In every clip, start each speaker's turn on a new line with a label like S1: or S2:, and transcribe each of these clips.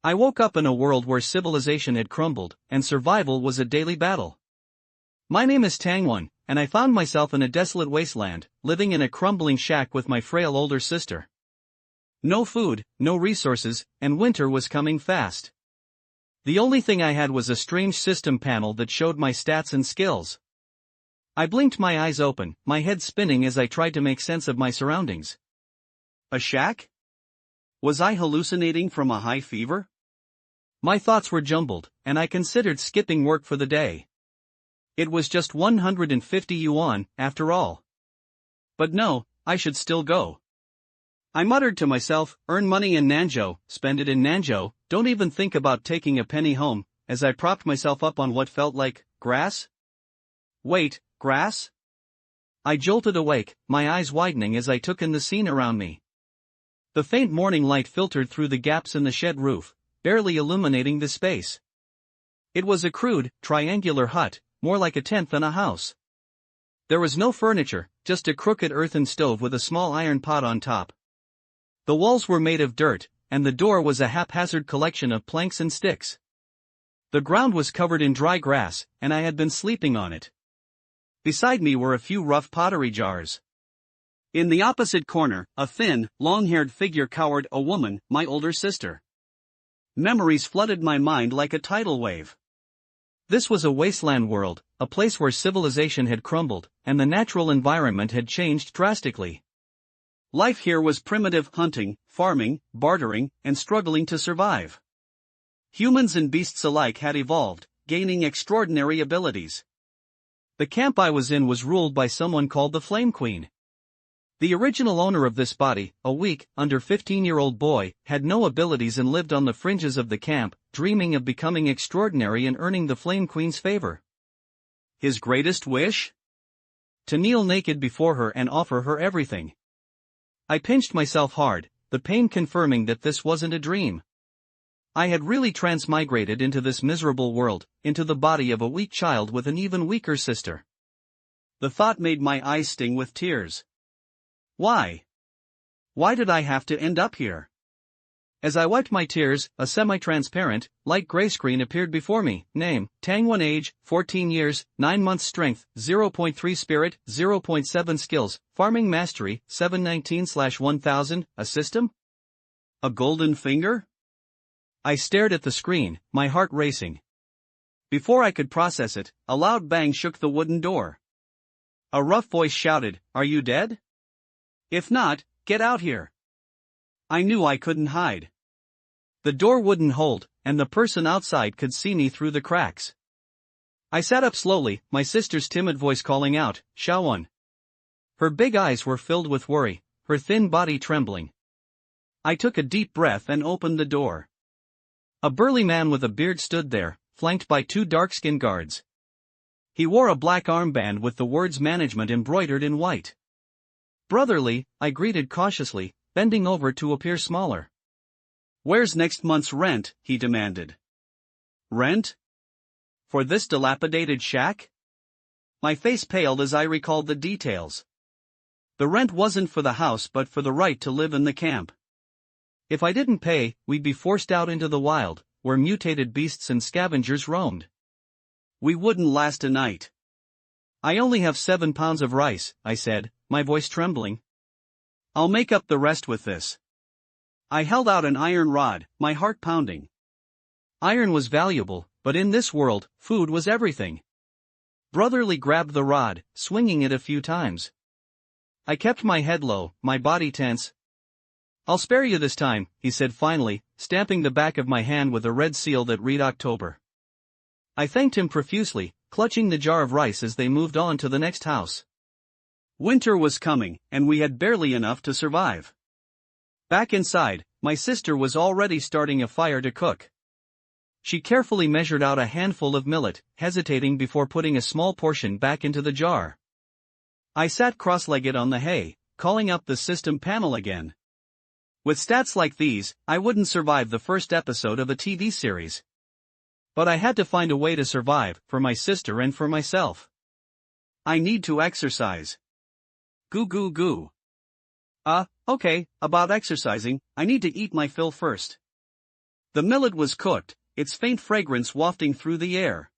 S1: I woke up in a world where civilization had crumbled, and survival was a daily battle. My name is Tangwon, and I found myself in a desolate wasteland, living in a crumbling shack with my frail older sister. No food, no resources, and winter was coming fast. The only thing I had was a strange system panel that showed my stats and skills. I blinked my eyes open, my head spinning as I tried to make sense of my surroundings. A shack? Was I hallucinating from a high fever? My thoughts were jumbled, and I considered skipping work for the day. It was just 150 yuan, after all. But no, I should still go. I muttered to myself, earn money in Nanzhou, spend it in Nanzhou, don't even think about taking a penny home, as I propped myself up on what felt like grass. Wait, grass? I jolted awake, my eyes widening as I took in the scene around me. The faint morning light filtered through the gaps in the shed roof, barely illuminating the space. It was a crude, triangular hut, more like a tent than a house. There was no furniture, just a crooked earthen stove with a small iron pot on top. The walls were made of dirt, and the door was a haphazard collection of planks and sticks. The ground was covered in dry grass, and I had been sleeping on it. Beside me were a few rough pottery jars. In the opposite corner, a thin, long-haired figure cowered, a woman, my older sister. Memories flooded my mind like a tidal wave. This was a wasteland world, a place where civilization had crumbled, and the natural environment had changed drastically. Life here was primitive, hunting, farming, bartering, and struggling to survive. Humans and beasts alike had evolved, gaining extraordinary abilities. The camp I was in was ruled by someone called the Flame Queen. The original owner of this body, a weak, under 15-year-old boy, had no abilities and lived on the fringes of the camp, dreaming of becoming extraordinary and earning the Flame Queen's favor. His greatest wish? To kneel naked before her and offer her everything. I pinched myself hard, the pain confirming that this wasn't a dream. I had really transmigrated into this miserable world, into the body of a weak child with an even weaker sister. The thought made my eyes sting with tears. Why? Why did I have to end up here? As I wiped my tears, a semi-transparent, light gray screen appeared before me. Name, Tangwon. Age, 14 years, 9 months. Strength, 0.3 spirit, 0.7 skills, farming mastery, 719/1000, a system? A golden finger? I stared at the screen, my heart racing. Before I could process it, a loud bang shook the wooden door. A rough voice shouted, "Are you dead? If not, get out here." I knew I couldn't hide. The door wouldn't hold, and the person outside could see me through the cracks. I sat up slowly, my sister's timid voice calling out, "Xiaowon." Her big eyes were filled with worry, her thin body trembling. I took a deep breath and opened the door. A burly man with a beard stood there, flanked by 2 dark-skinned guards. He wore a black armband with the words management embroidered in white. "Brotherly," I greeted cautiously, bending over to appear smaller. "Where's next month's rent?" he demanded. "Rent? For this dilapidated shack?" My face paled as I recalled the details. The rent wasn't for the house but for the right to live in the camp. If I didn't pay, we'd be forced out into the wild, where mutated beasts and scavengers roamed. We wouldn't last a night. "I only have 7 pounds of rice," I said, my voice trembling. "I'll make up the rest with this." I held out an iron rod, my heart pounding. Iron was valuable, but in this world, food was everything. Brotherly grabbed the rod, swinging it a few times. I kept my head low, my body tense. "I'll spare you this time," he said finally, stamping the back of my hand with a red seal that read October. I thanked him profusely, clutching the jar of rice as they moved on to the next house. Winter was coming, and we had barely enough to survive. Back inside, my sister was already starting a fire to cook. She carefully measured out a handful of millet, hesitating before putting a small portion back into the jar. I sat cross-legged on the hay, calling up the system panel again. With stats like these, I wouldn't survive the first episode of a TV series. But I had to find a way to survive, for my sister and for myself. "I need to exercise." Goo goo goo. Okay, about exercising, I need to eat my fill first. The millet was cooked, its faint fragrance wafting through the air.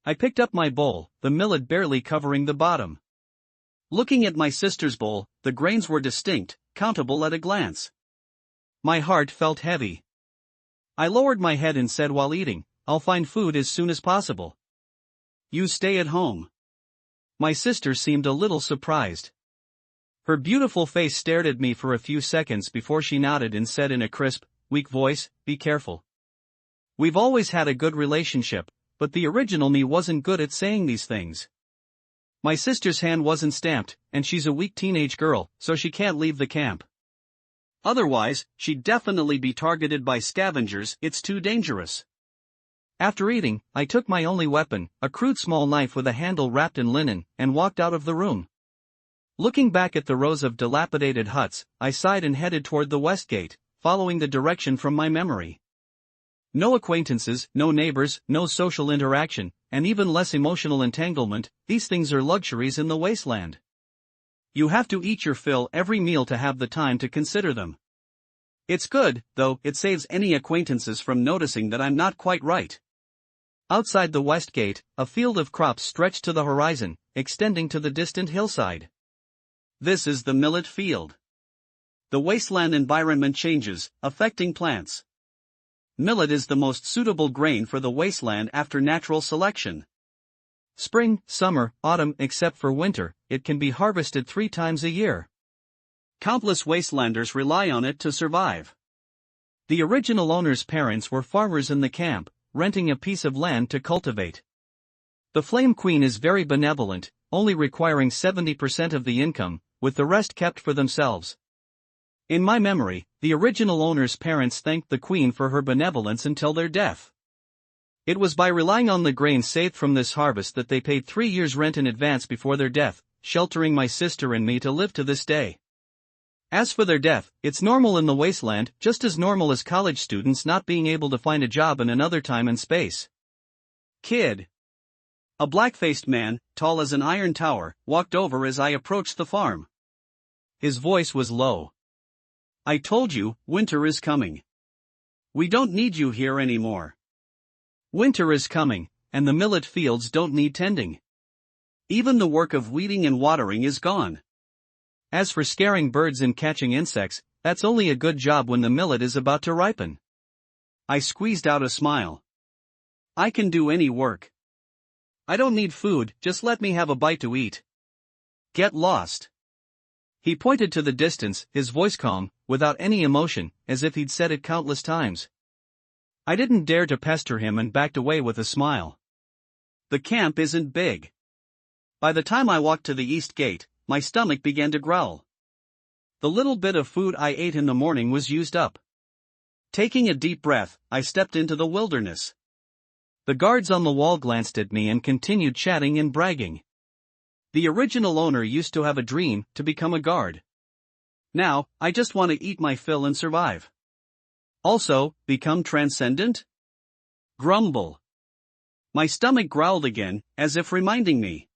S1: I picked up my bowl, the millet barely covering the bottom. Looking at my sister's bowl, the grains were distinct, countable at a glance. My heart felt heavy. I lowered my head and said while eating, "I'll find food as soon as possible. You stay at home." My sister seemed a little surprised. Her beautiful face stared at me for a few seconds before she nodded and said in a crisp, weak voice, "Be careful. We've always had a good relationship, but the original me wasn't good at saying these things. My sister's hand wasn't stamped, and she's a weak teenage girl, so she can't leave the camp. Otherwise, she'd definitely be targeted by scavengers. It's too dangerous." After eating, I took my only weapon, a crude small knife with a handle wrapped in linen, and walked out of the room. Looking back at the rows of dilapidated huts, I sighed and headed toward the west gate, following the direction from my memory. No acquaintances, no neighbors, no social interaction, and even less emotional entanglement. These things are luxuries in the wasteland. You have to eat your fill every meal to have the time to consider them. It's good, though, it saves any acquaintances from noticing that I'm not quite right. Outside the west gate, a field of crops stretched to the horizon, extending to the distant hillside. This is the millet field. The wasteland environment changes, affecting plants. Millet is the most suitable grain for the wasteland after natural selection. Spring, summer, autumn, except for winter, it can be harvested 3 times a year. Countless wastelanders rely on it to survive. The original owner's parents were farmers in the camp, renting a piece of land to cultivate. The Flame Queen is very benevolent, only requiring 70% of the income, with the rest kept for themselves. In my memory, the original owner's parents thanked the Queen for her benevolence until their death. It was by relying on the grain saved from this harvest that they paid 3 years' rent in advance before their death, sheltering my sister and me to live to this day. As for their death, it's normal in the wasteland, just as normal as college students not being able to find a job in another time and space. Kid. A black-faced man, tall as an iron tower, walked over as I approached the farm. His voice was low. "I told you, winter is coming. We don't need you here anymore. Winter is coming, and the millet fields don't need tending. Even the work of weeding and watering is gone. As for scaring birds and catching insects, that's only a good job when the millet is about to ripen." I squeezed out a smile. "I can do any work. I don't need food, just let me have a bite to eat. Get lost." He pointed to the distance, his voice calm, without any emotion, as if he'd said it countless times. I didn't dare to pester him and backed away with a smile. The camp isn't big. By the time I walked to the east gate, my stomach began to growl. The little bit of food I ate in the morning was used up. Taking a deep breath, I stepped into the wilderness. The guards on the wall glanced at me and continued chatting and bragging. The original owner used to have a dream, to become a guard. Now, I just want to eat my fill and survive. Also, become transcendent? Grumble. My stomach growled again, as if reminding me.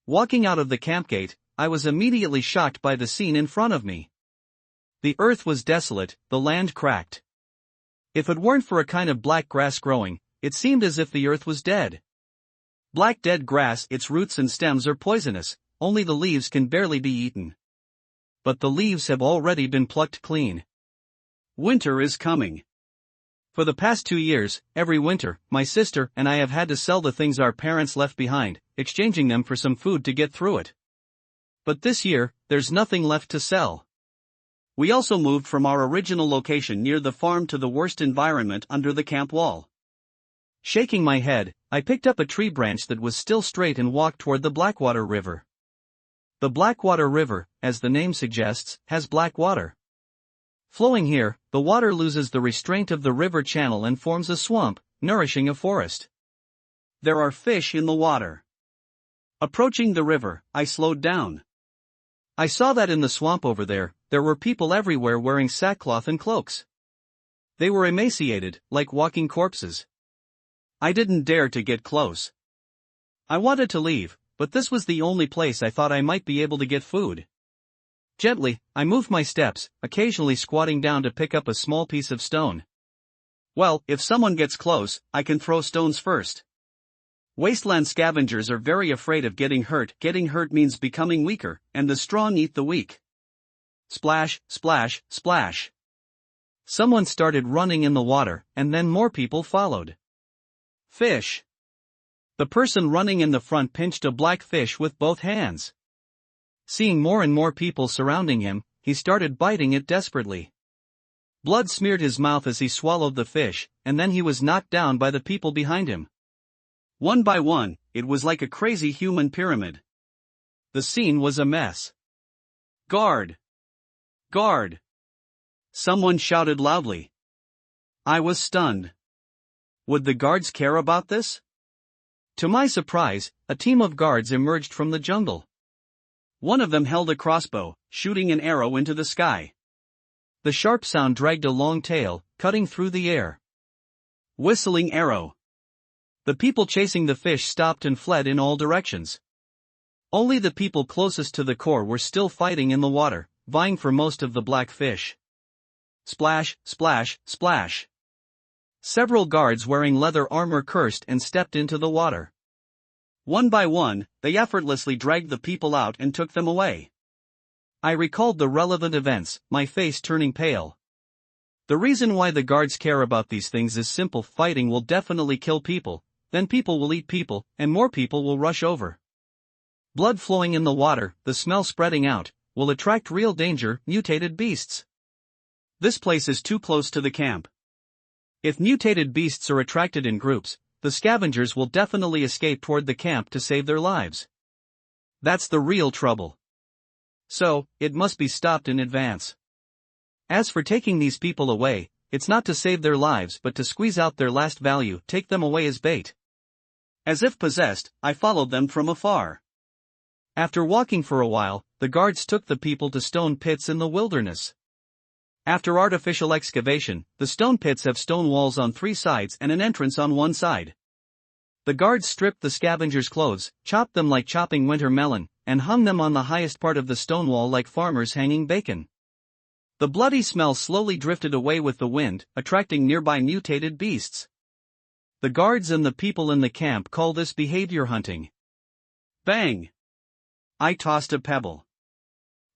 S1: Walking out of the camp gate, I was immediately shocked by the scene in front of me. The earth was desolate, the land cracked. If it weren't for a kind of black grass growing, it seemed as if the earth was dead. Black dead grass, its roots and stems are poisonous, only the leaves can barely be eaten. But the leaves have already been plucked clean. Winter is coming. For the past 2 years, every winter, my sister and I have had to sell the things our parents left behind, exchanging them for some food to get through it. But this year, there's nothing left to sell. We also moved from our original location near the farm to the worst environment under the camp wall. Shaking my head, I picked up a tree branch that was still straight and walked toward the Blackwater River. The Blackwater River, as the name suggests, has black water. Flowing here, the water loses the restraint of the river channel and forms a swamp, nourishing a forest. There are fish in the water. Approaching the river, I slowed down. I saw that in the swamp over there were people everywhere wearing sackcloth and cloaks. They were emaciated, like walking corpses. I didn't dare to get close. I wanted to leave, but this was the only place I thought I might be able to get food. Gently, I moved my steps, occasionally squatting down to pick up a small piece of stone. Well, if someone gets close, I can throw stones first. Wasteland scavengers are very afraid of getting hurt. Getting hurt means becoming weaker, and the strong eat the weak. Splash, splash, splash. Someone started running in the water, and then more people followed. Fish. The person running in the front pinched a black fish with both hands. Seeing more and more people surrounding him, he started biting it desperately. Blood smeared his mouth as he swallowed the fish, and then he was knocked down by the people behind him. One by one, it was like a crazy human pyramid. The scene was a mess. Guard! Guard! Someone shouted loudly. I was stunned. Would the guards care about this? To my surprise, a team of guards emerged from the jungle. One of them held a crossbow, shooting an arrow into the sky. The sharp sound dragged a long tail, cutting through the air. Whistling arrow. The people chasing the fish stopped and fled in all directions. Only the people closest to the core were still fighting in the water, vying for most of the black fish. Splash, splash, splash. Several guards wearing leather armor cursed and stepped into the water. One by one, they effortlessly dragged the people out and took them away. I recalled the relevant events, my face turning pale. The reason why the guards care about these things is simple: fighting will definitely kill people, then people will eat people, and more people will rush over. Blood flowing in the water, the smell spreading out, will attract real danger: mutated beasts. This place is too close to the camp. If mutated beasts are attracted in groups, the scavengers will definitely escape toward the camp to save their lives. That's the real trouble. So, it must be stopped in advance. As for taking these people away, it's not to save their lives but to squeeze out their last value, take them away as bait. As if possessed, I followed them from afar. After walking for a while, the guards took the people to stone pits in the wilderness. After artificial excavation, the stone pits have stone walls on 3 sides and an entrance on one side. The guards stripped the scavengers' clothes, chopped them like chopping winter melon, and hung them on the highest part of the stone wall like farmers hanging bacon. The bloody smell slowly drifted away with the wind, attracting nearby mutated beasts. The guards and the people in the camp call this behavior hunting. Bang! I tossed a pebble.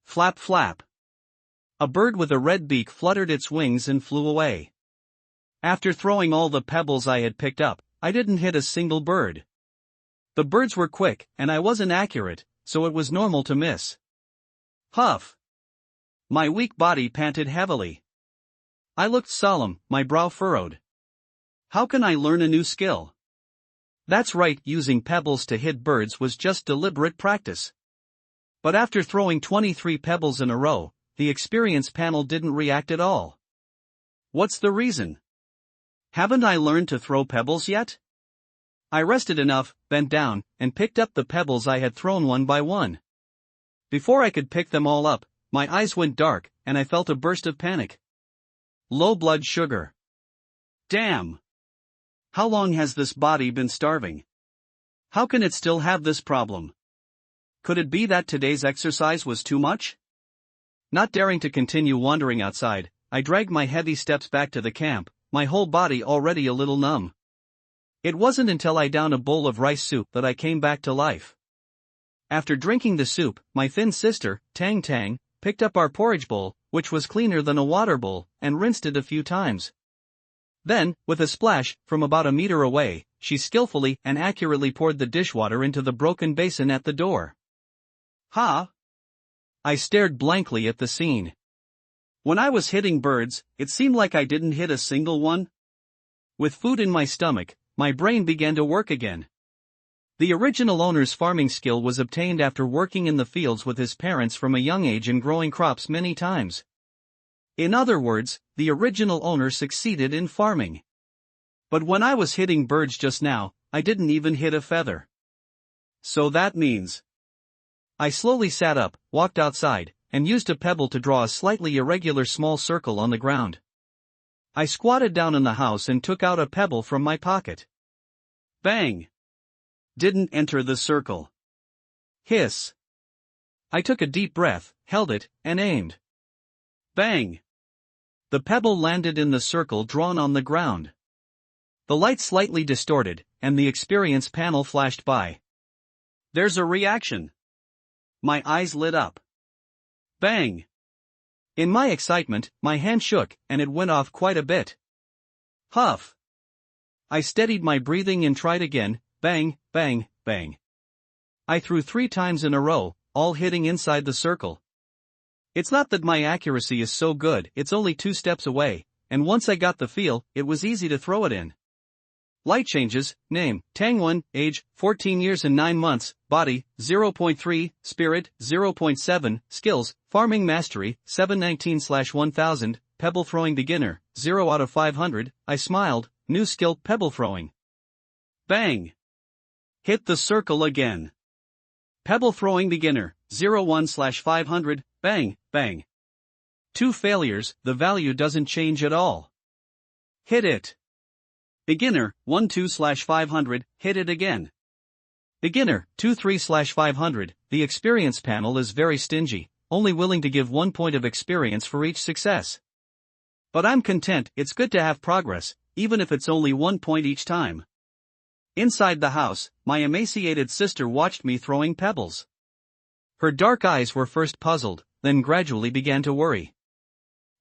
S1: Flap flap. A bird with a red beak fluttered its wings and flew away. After throwing all the pebbles I had picked up, I didn't hit a single bird. The birds were quick, and I wasn't accurate, so it was normal to miss. Huff! My weak body panted heavily. I looked solemn, my brow furrowed. How can I learn a new skill? That's right, using pebbles to hit birds was just deliberate practice. But after throwing 23 pebbles in a row, the experience panel didn't react at all. What's the reason? Haven't I learned to throw pebbles yet? I rested enough, bent down, and picked up the pebbles I had thrown one by one. Before I could pick them all up, my eyes went dark, and I felt a burst of panic. Low blood sugar. Damn! How long has this body been starving? How can it still have this problem? Could it be that today's exercise was too much? Not daring to continue wandering outside, I dragged my heavy steps back to the camp, my whole body already a little numb. It wasn't until I downed a bowl of rice soup that I came back to life. After drinking the soup, my thin sister, Tang Tang, picked up our porridge bowl, which was cleaner than a water bowl, and rinsed it a few times. Then, with a splash, from about a meter away, she skillfully and accurately poured the dishwater into the broken basin at the door. Ha! I stared blankly at the scene. When I was hitting birds, it seemed like I didn't hit a single one. With food in my stomach, my brain began to work again. The original owner's farming skill was obtained after working in the fields with his parents from a young age and growing crops many times. In other words, the original owner succeeded in farming. But when I was hitting birds just now, I didn't even hit a feather. So that means... I slowly sat up, walked outside, and used a pebble to draw a slightly irregular small circle on the ground. I squatted down in the house and took out a pebble from my pocket. Bang! Didn't enter the circle. Hiss. I took a deep breath, held it, and aimed. Bang! The pebble landed in the circle drawn on the ground. The light slightly distorted, and the experience panel flashed by. There's a reaction. My eyes lit up. Bang! In my excitement, my hand shook, and it went off quite a bit. Huff! I steadied my breathing and tried again. Bang, bang, bang. I threw 3 times in a row, all hitting inside the circle. It's not that my accuracy is so good, it's only 2 steps away, and once I got the feel, it was easy to throw it in. Light changes: name, Tangwon, age, 14 years and 9 months, body, 0.3, spirit, 0.7, skills, farming mastery, 719/1000, pebble throwing beginner, 0 out of 500, I smiled, new skill, pebble throwing. Bang! Hit the circle again. Pebble throwing beginner, 01/500, bang, bang. 2 failures, the value doesn't change at all. Hit it. Beginner, 12/500, hit it again. Beginner, 23/500, the experience panel is very stingy, only willing to give 1 point of experience for each success. But I'm content, it's good to have progress, even if it's only 1 point each time. Inside the house, my emaciated sister watched me throwing pebbles. Her dark eyes were first puzzled, then gradually began to worry.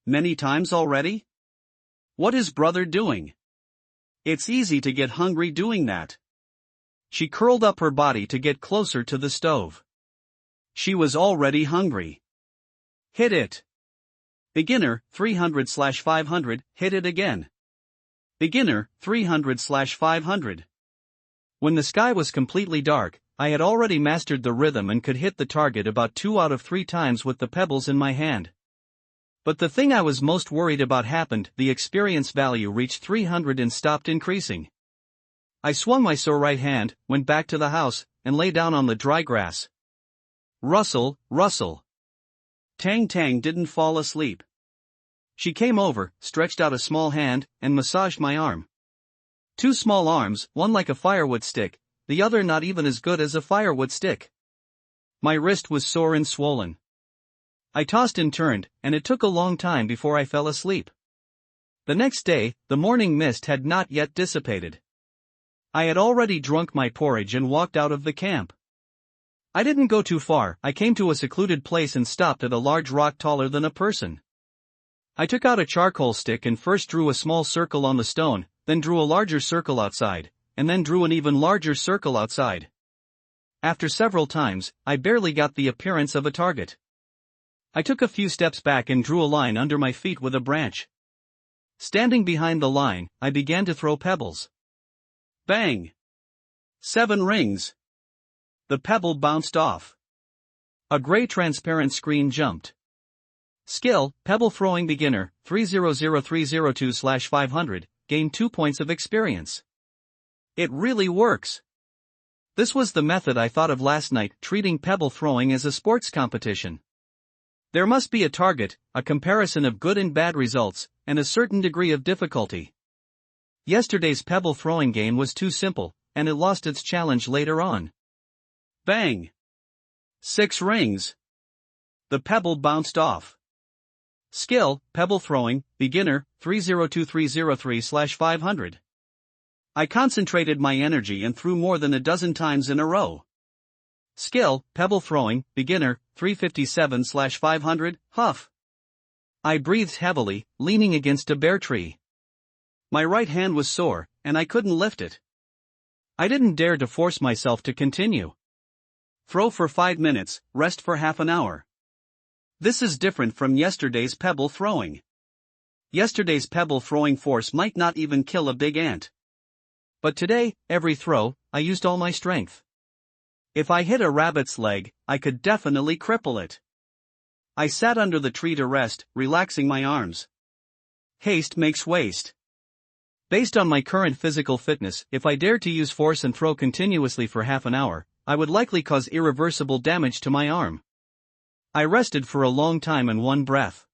S1: Many times already? What is brother doing? It's easy to get hungry doing that. She curled up her body to get closer to the stove. She was already hungry. Hit it. Beginner, 300/500, hit it again. Beginner, 300/500. When the sky was completely dark, I had already mastered the rhythm and could hit the target about 2 out of 3 times with the pebbles in my hand. But the thing I was most worried about happened: the experience value reached 300 and stopped increasing. I swung my sore right hand, went back to the house, and lay down on the dry grass. Rustle, rustle. Tang Tang didn't fall asleep. She came over, stretched out a small hand, and massaged my arm. 2 small arms, one like a firewood stick, the other not even as good as a firewood stick. My wrist was sore and swollen. I tossed and turned, and it took a long time before I fell asleep. The next day, the morning mist had not yet dissipated. I had already drunk my porridge and walked out of the camp. I didn't go too far. I came to a secluded place and stopped at a large rock taller than a person. I took out a charcoal stick and first drew a small circle on the stone, then drew a larger circle outside, and then drew an even larger circle outside. After several times, I barely got the appearance of a target. I took a few steps back and drew a line under my feet with a branch. Standing behind the line, I began to throw pebbles. Bang! 7 rings. The pebble bounced off. A gray transparent screen jumped. Skill, pebble throwing beginner, 300302/500, gain 2 points of experience. It really works. This was the method I thought of last night, treating pebble throwing as a sports competition. There must be a target, a comparison of good and bad results, and a certain degree of difficulty. Yesterday's pebble throwing game was too simple, and it lost its challenge later on. Bang! 6 rings. The pebble bounced off. Skill, pebble throwing, beginner, 302303/500. I concentrated my energy and threw more than a dozen times in a row. Skill, pebble throwing, beginner, 357/500, huff. I breathed heavily, leaning against a bare tree. My right hand was sore, and I couldn't lift it. I didn't dare to force myself to continue. Throw for 5 minutes, rest for half an hour. This is different from yesterday's pebble throwing. Yesterday's pebble throwing force might not even kill a big ant. But today, every throw, I used all my strength. If I hit a rabbit's leg, I could definitely cripple it. I sat under the tree to rest, relaxing my arms. Haste makes waste. Based on my current physical fitness, if I dared to use force and throw continuously for half an hour, I would likely cause irreversible damage to my arm. I rested for a long time in one breath.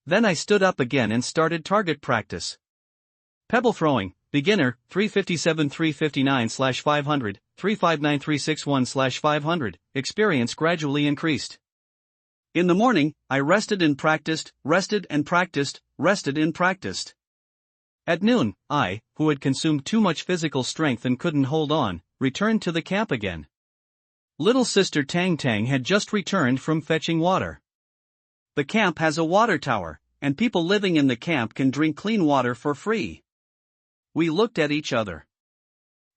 S1: Then I stood up again and started target practice. Pebble throwing, beginner, 357/359/500, 359361/500, experience gradually increased. In the morning, I rested and practiced, rested and practiced. At noon, I, who had consumed too much physical strength and couldn't hold on, returned to the camp again. Little sister Tang Tang had just returned from fetching water. The camp has a water tower, and people living in the camp can drink clean water for free. We looked at each other.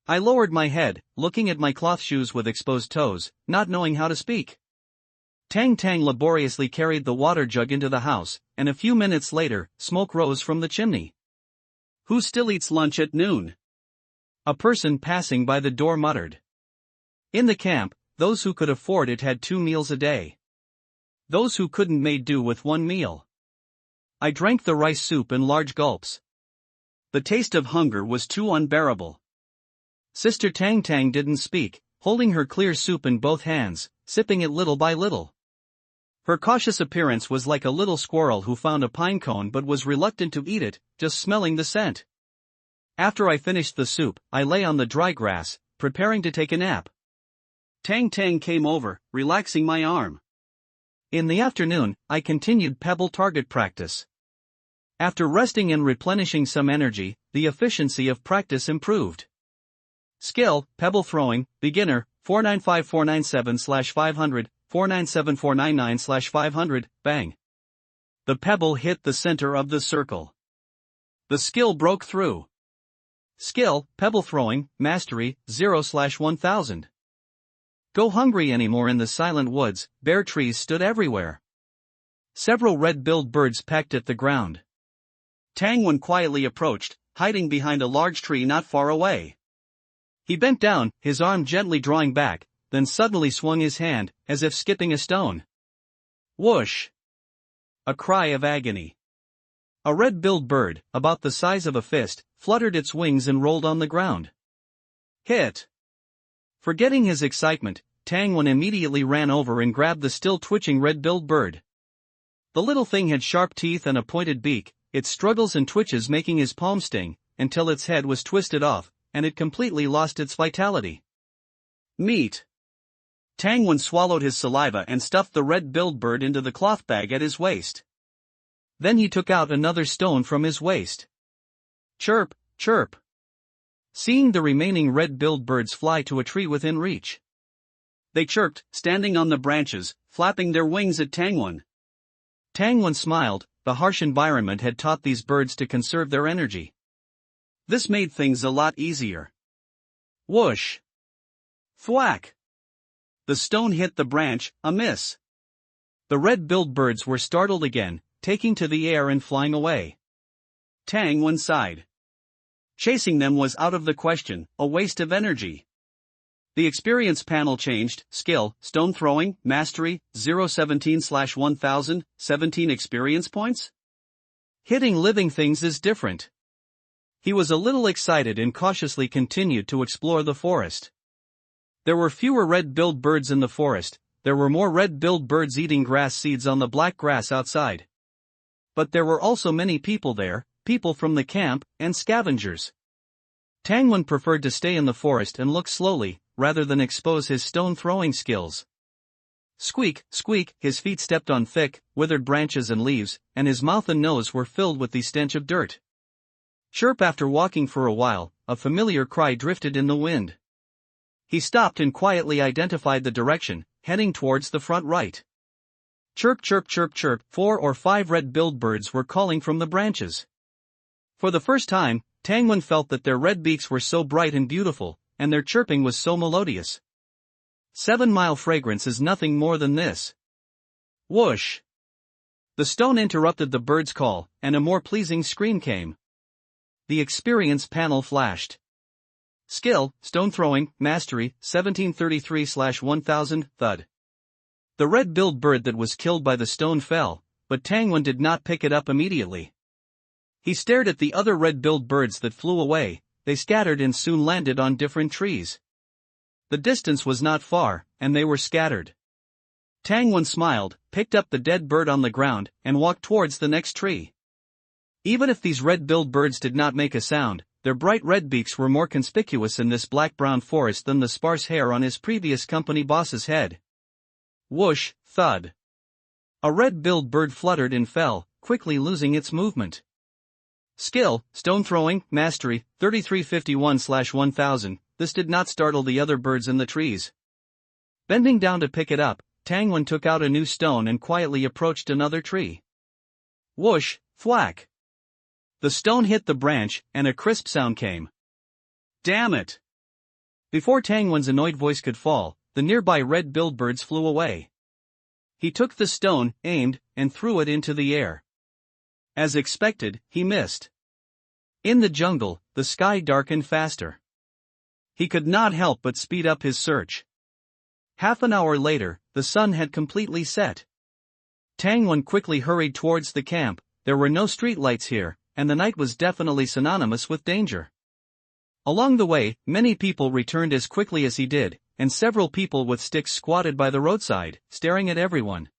S1: I lowered my head, looking at my cloth shoes with exposed toes, not knowing how to speak. Tang Tang laboriously carried the water jug into the house, and a few minutes later, smoke rose from the chimney. Who still eats lunch at noon? A person passing by the door muttered. In the camp, those who could afford it had 2 meals a day. Those who couldn't made do with 1 meal. I drank the rice soup in large gulps. The taste of hunger was too unbearable. Sister Tang Tang didn't speak, holding her clear soup in both hands, sipping it little by little. Her cautious appearance was like a little squirrel who found a pine cone but was reluctant to eat it, just smelling the scent. After I finished the soup, I lay on the dry grass, preparing to take a nap. Tang Tang came over, relaxing my arm. In the afternoon, I continued pebble target practice. After resting and replenishing some energy, the efficiency of practice improved. Skill, pebble throwing, beginner, 495497/500, 497499/500, bang. The pebble hit the center of the circle. The skill broke through. Skill, pebble throwing, mastery, 0/1000. Go hungry anymore. In the silent woods, bare trees stood everywhere. Several red-billed birds pecked at the ground. Tangwen quietly approached, hiding behind a large tree not far away. He bent down, his arm gently drawing back, then suddenly swung his hand, as if skipping a stone. Whoosh! A cry of agony. A red-billed bird, about the size of a fist, fluttered its wings and rolled on the ground. Hit! Forgetting his excitement, Tangwen immediately ran over and grabbed the still twitching red-billed bird. The little thing had sharp teeth and a pointed beak, its struggles and twitches making his palm sting, until its head was twisted off, and it completely lost its vitality. Meat! Tangwen swallowed his saliva and stuffed the red-billed bird into the cloth bag at his waist. Then he took out another stone from his waist. Chirp, chirp. Seeing the remaining red-billed birds fly to a tree within reach. They chirped, standing on the branches, flapping their wings at Tangwen. Tangwen smiled. The harsh environment had taught these birds to conserve their energy. This made things a lot easier. Whoosh! Thwack! The stone hit the branch, a miss. The red-billed birds were startled again, taking to the air and flying away. Tangwen sighed. Chasing them was out of the question, a waste of energy. The experience panel changed. Skill, stone throwing, mastery, 0/17/1000, 17 experience points? Hitting living things is different. He was a little excited and cautiously continued to explore the forest. There were fewer red-billed birds in the forest, there were more red-billed birds eating grass seeds on the black grass outside. But there were also many people there, people from the camp, and scavengers. Tangwen preferred to stay in the forest and look slowly, rather than expose his stone-throwing skills. Squeak, squeak, his feet stepped on thick, withered branches and leaves, and his mouth and nose were filled with the stench of dirt. Chirp. After walking for a while, a familiar cry drifted in the wind. He stopped and quietly identified the direction, heading towards the front right. Chirp, chirp, chirp, chirp. 4 or 5 red-billed birds were calling from the branches. For the first time, Tangwen felt that their red beaks were so bright and beautiful, and their chirping was so melodious. 7-mile fragrance is nothing more than this. Whoosh! The stone interrupted the bird's call, and a more pleasing scream came. The experience panel flashed. Skill, stone throwing, mastery, 1733/1000, thud. The red-billed bird that was killed by the stone fell, but Tangwen did not pick it up immediately. He stared at the other red-billed birds that flew away. They scattered and soon landed on different trees. The distance was not far, and they were scattered. Tangwen smiled, picked up the dead bird on the ground, and walked towards the next tree. Even if these red-billed birds did not make a sound, their bright red beaks were more conspicuous in this black-brown forest than the sparse hair on his previous company boss's head. Whoosh, thud. A red-billed bird fluttered and fell, quickly losing its movement. Skill, stone throwing, mastery, 3351/1000, this did not startle the other birds in the trees. Bending down to pick it up, Tangwen took out a new stone and quietly approached another tree. Whoosh, thwack. The stone hit the branch, and a crisp sound came. Damn it! Before Tangwen's annoyed voice could fall, the nearby red-billed birds flew away. He took the stone, aimed, and threw it into the air. As expected, he missed. In the jungle, the sky darkened faster. He could not help but speed up his search. Half an hour later, the sun had completely set. Tangwen quickly hurried towards the camp. There were no streetlights here, and the night was definitely synonymous with danger. Along the way, many people returned as quickly as he did, and several people with sticks squatted by the roadside, staring at everyone.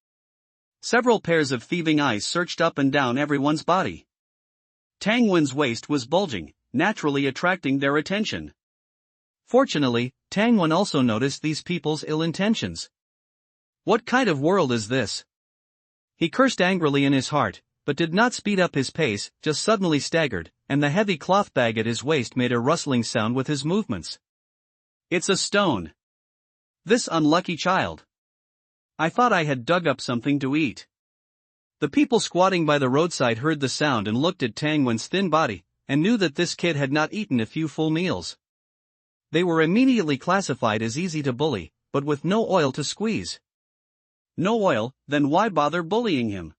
S1: Several pairs of thieving eyes searched up and down everyone's body. Tangwen's waist was bulging, naturally attracting their attention. Fortunately, Tangwen also noticed these people's ill intentions. What kind of world is this? He cursed angrily in his heart, but did not speed up his pace, just suddenly staggered, and the heavy cloth bag at his waist made a rustling sound with his movements. It's a stone. This unlucky child. I thought I had dug up something to eat. The people squatting by the roadside heard the sound and looked at Tangwen's thin body, and knew that this kid had not eaten a few full meals. They were immediately classified as easy to bully, but with no oil to squeeze. No oil, then why bother bullying him?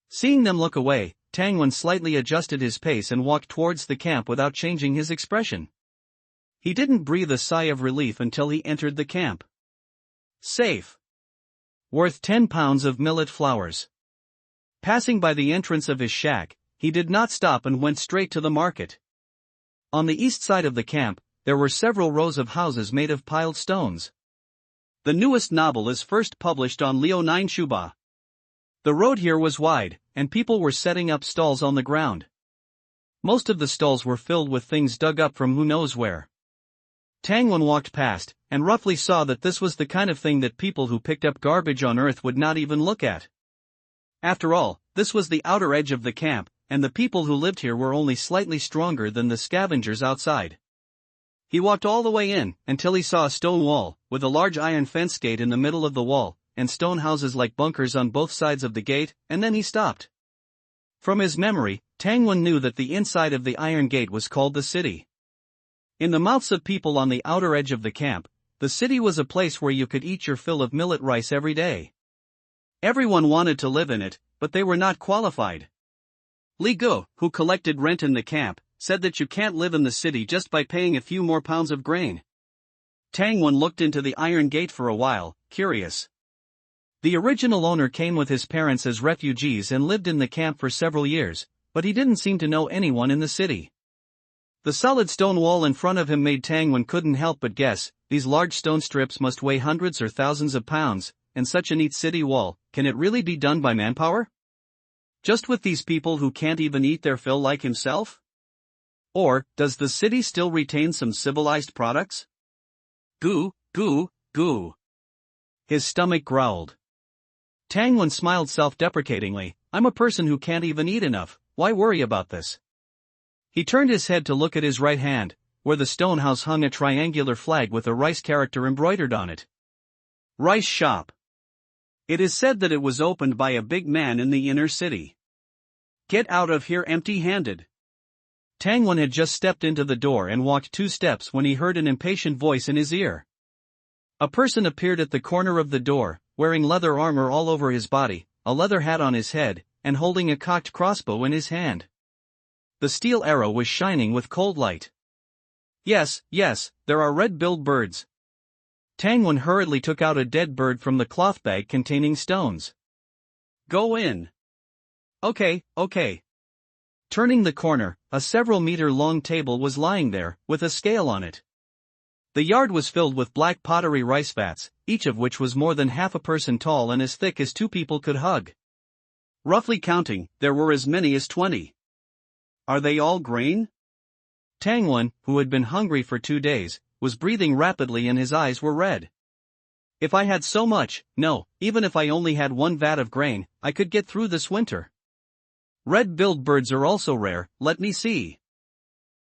S1: Seeing them look away, Tangwen slightly adjusted his pace and walked towards the camp without changing his expression. He didn't breathe a sigh of relief until he entered the camp. Safe. Worth 10 pounds of millet flours. Passing by the entrance of his shack, he did not stop and went straight to the market. On the east side of the camp, there were several rows of houses made of piled stones. The newest novel is first published on Leo 9 Shuba. The road here was wide, and people were setting up stalls on the ground. Most of the stalls were filled with things dug up from who knows where. Tangwen walked past, and roughly saw that this was the kind of thing that people who picked up garbage on Earth would not even look at. After all, this was the outer edge of the camp, and the people who lived here were only slightly stronger than the scavengers outside. He walked all the way in, until he saw a stone wall, with a large iron fence gate in the middle of the wall, and stone houses like bunkers on both sides of the gate, and then he stopped. From his memory, Tangwen knew that the inside of the iron gate was called the city. In the mouths of people on the outer edge of the camp, the city was a place where you could eat your fill of millet rice every day. Everyone wanted to live in it, but they were not qualified. Li Go, who collected rent in the camp, said that you can't live in the city just by paying a few more pounds of grain. Tangwen looked into the iron gate for a while, curious. The original owner came with his parents as refugees and lived in the camp for several years, but he didn't seem to know anyone in the city. The solid stone wall in front of him made Tangwen couldn't help but guess, these large stone strips must weigh hundreds or thousands of pounds, and such a neat city wall, can it really be done by manpower? Just with these people who can't even eat their fill like himself? Or, does the city still retain some civilized products? Goo, goo, goo. His stomach growled. Tangwen smiled self-deprecatingly. I'm a person who can't even eat enough, why worry about this? He turned his head to look at his right hand, where the stone house hung a triangular flag with a rice character embroidered on it. Rice shop. It is said that it was opened by a big man in the inner city. Get out of here empty-handed. Tangwen had just stepped into the door and walked 2 steps when he heard an impatient voice in his ear. A person appeared at the corner of the door, wearing leather armor all over his body, a leather hat on his head, and holding a cocked crossbow in his hand. The steel arrow was shining with cold light. Yes, there are red-billed birds. Tangwen hurriedly took out a dead bird from the cloth bag containing stones. Go in. Okay. Turning the corner, a several-meter-long table was lying there, with a scale on it. The yard was filled with black pottery rice vats, each of which was more than half a person tall and as thick as 2 people could hug. Roughly counting, there were as many as 20. Are they all grain? Tangwen, who had been hungry for 2 days, was breathing rapidly and his eyes were red. If I had so much, no, even if I only had 1 vat of grain, I could get through this winter. Red-billed birds are also rare, let me see.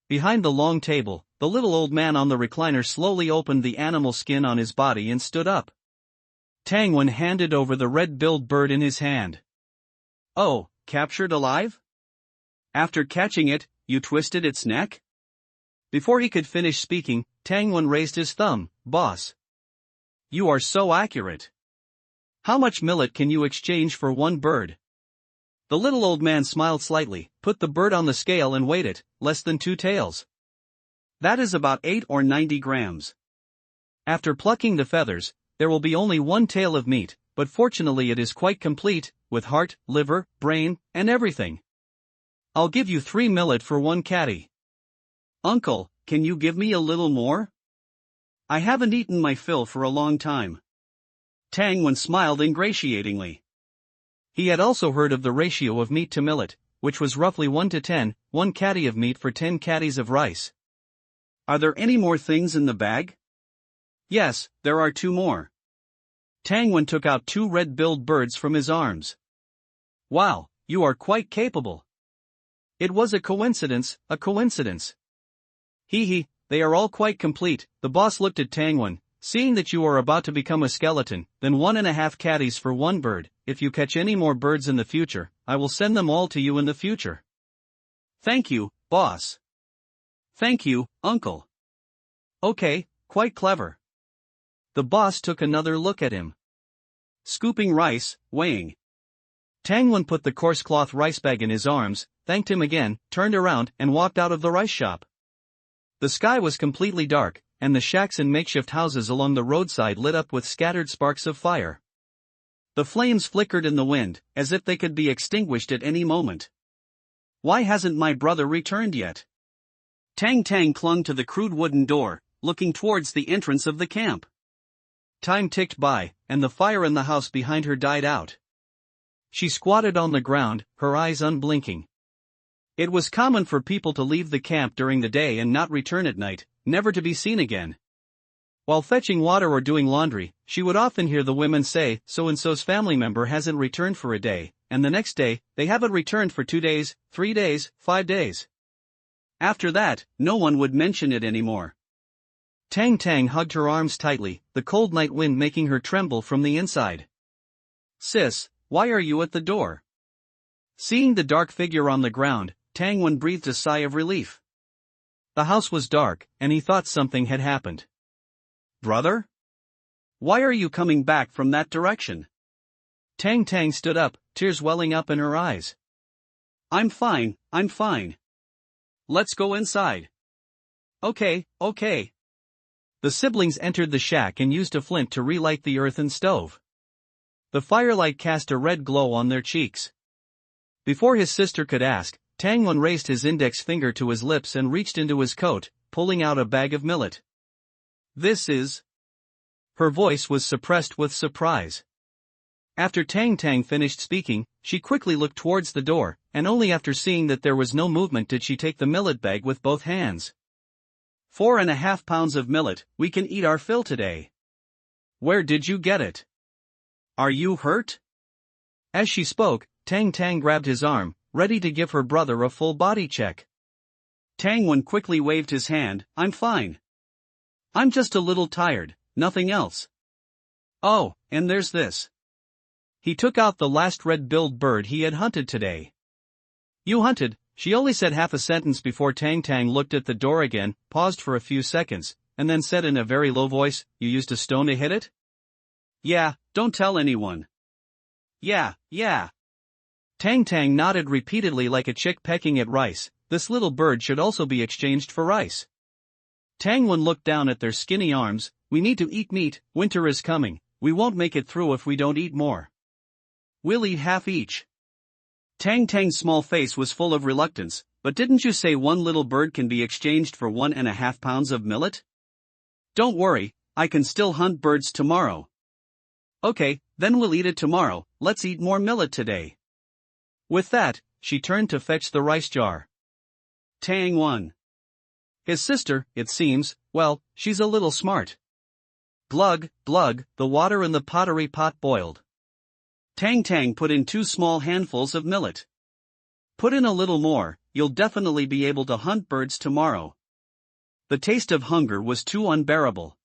S1: Behind the long table, the little old man on the recliner slowly opened the animal skin on his body and stood up. Tangwen handed over the red-billed bird in his hand. Oh, captured alive? After catching it, you twisted its neck? Before he could finish speaking, Tangwen raised his thumb. Boss. You are so accurate. How much millet can you exchange for one bird? The little old man smiled slightly, put the bird on the scale and weighed it, less than 2 taels. That is about 8 or 90 grams. After plucking the feathers, there will be only 1 tael of meat, but fortunately it is quite complete, with heart, liver, brain, and everything. I'll give you 3 millet for 1 catty. Uncle, can you give me a little more? I haven't eaten my fill for a long time. Tangwen smiled ingratiatingly. He had also heard of the ratio of meat to millet, which was roughly 1 to 10, 1 catty of meat for 10 catties of rice. Are there any more things in the bag? Yes, there are 2 more. Tangwen took out 2 red-billed birds from his arms. Wow, you are quite capable. It was a coincidence, a coincidence. Hee, they are all quite complete. The boss looked at Tangwen. Seeing that you are about to become a skeleton, then 1.5 catties for 1 bird. If you catch any more birds in the future, I will send them all to you in the future. Thank you, boss. Thank you, uncle. Okay, quite clever. The boss took another look at him. Scooping rice, weighing. Tangwen put the coarse cloth rice bag in his arms, thanked him again, turned around and walked out of the rice shop. The sky was completely dark, and the shacks and makeshift houses along the roadside lit up with scattered sparks of fire. The flames flickered in the wind, as if they could be extinguished at any moment. Why hasn't my brother returned yet? Tang clung to the crude wooden door, looking towards the entrance of the camp. Time ticked by, and the fire in the house behind her died out. She squatted on the ground, her eyes unblinking. It was common for people to leave the camp during the day and not return at night, never to be seen again. While fetching water or doing laundry, she would often hear the women say, so-and-so's family member hasn't returned for a day, and the next day, they haven't returned for 2 days, 3 days, 5 days. After that, no one would mention it anymore. Tang hugged her arms tightly, the cold night wind making her tremble from the inside. Sis, why are you at the door? Seeing the dark figure on the ground, Tangwen breathed a sigh of relief. The house was dark, and he thought something had happened. Brother? Why are you coming back from that direction? Tang stood up, tears welling up in her eyes. I'm fine. Let's go inside. Okay. The siblings entered the shack and used a flint to relight the earthen stove. The firelight cast a red glow on their cheeks. Before his sister could ask, Tangwen raised his index finger to his lips and reached into his coat, pulling out a bag of millet. This is... Her voice was suppressed with surprise. After Tang finished speaking, she quickly looked towards the door, and only after seeing that there was no movement did she take the millet bag with both hands. 4.5 pounds of millet, we can eat our fill today. Where did you get it? Are you hurt? As she spoke, Tang grabbed his arm, ready to give her brother a full body check. Tangwen quickly waved his hand. I'm fine. I'm just a little tired, nothing else. Oh, and there's this. He took out the last red-billed bird he had hunted today. You hunted? She only said half a sentence before Tang looked at the door again, paused for a few seconds, and then said in a very low voice, You used a stone to hit it? Yeah, don't tell anyone. Yeah. Tang nodded repeatedly like a chick pecking at rice. This little bird should also be exchanged for rice. Tangwen looked down at their skinny arms. We need to eat meat, winter is coming, we won't make it through if we don't eat more. We'll eat half each. Tang's small face was full of reluctance, but didn't you say one little bird can be exchanged for 1.5 pounds of millet? Don't worry, I can still hunt birds tomorrow. Okay, then we'll eat it tomorrow, let's eat more millet today. With that, she turned to fetch the rice jar. Tang won. His sister, it seems, well, she's a little smart. Glug, the water in the pottery pot boiled. Tang put in 2 small handfuls of millet. Put in a little more, you'll definitely be able to hunt birds tomorrow. The taste of hunger was too unbearable.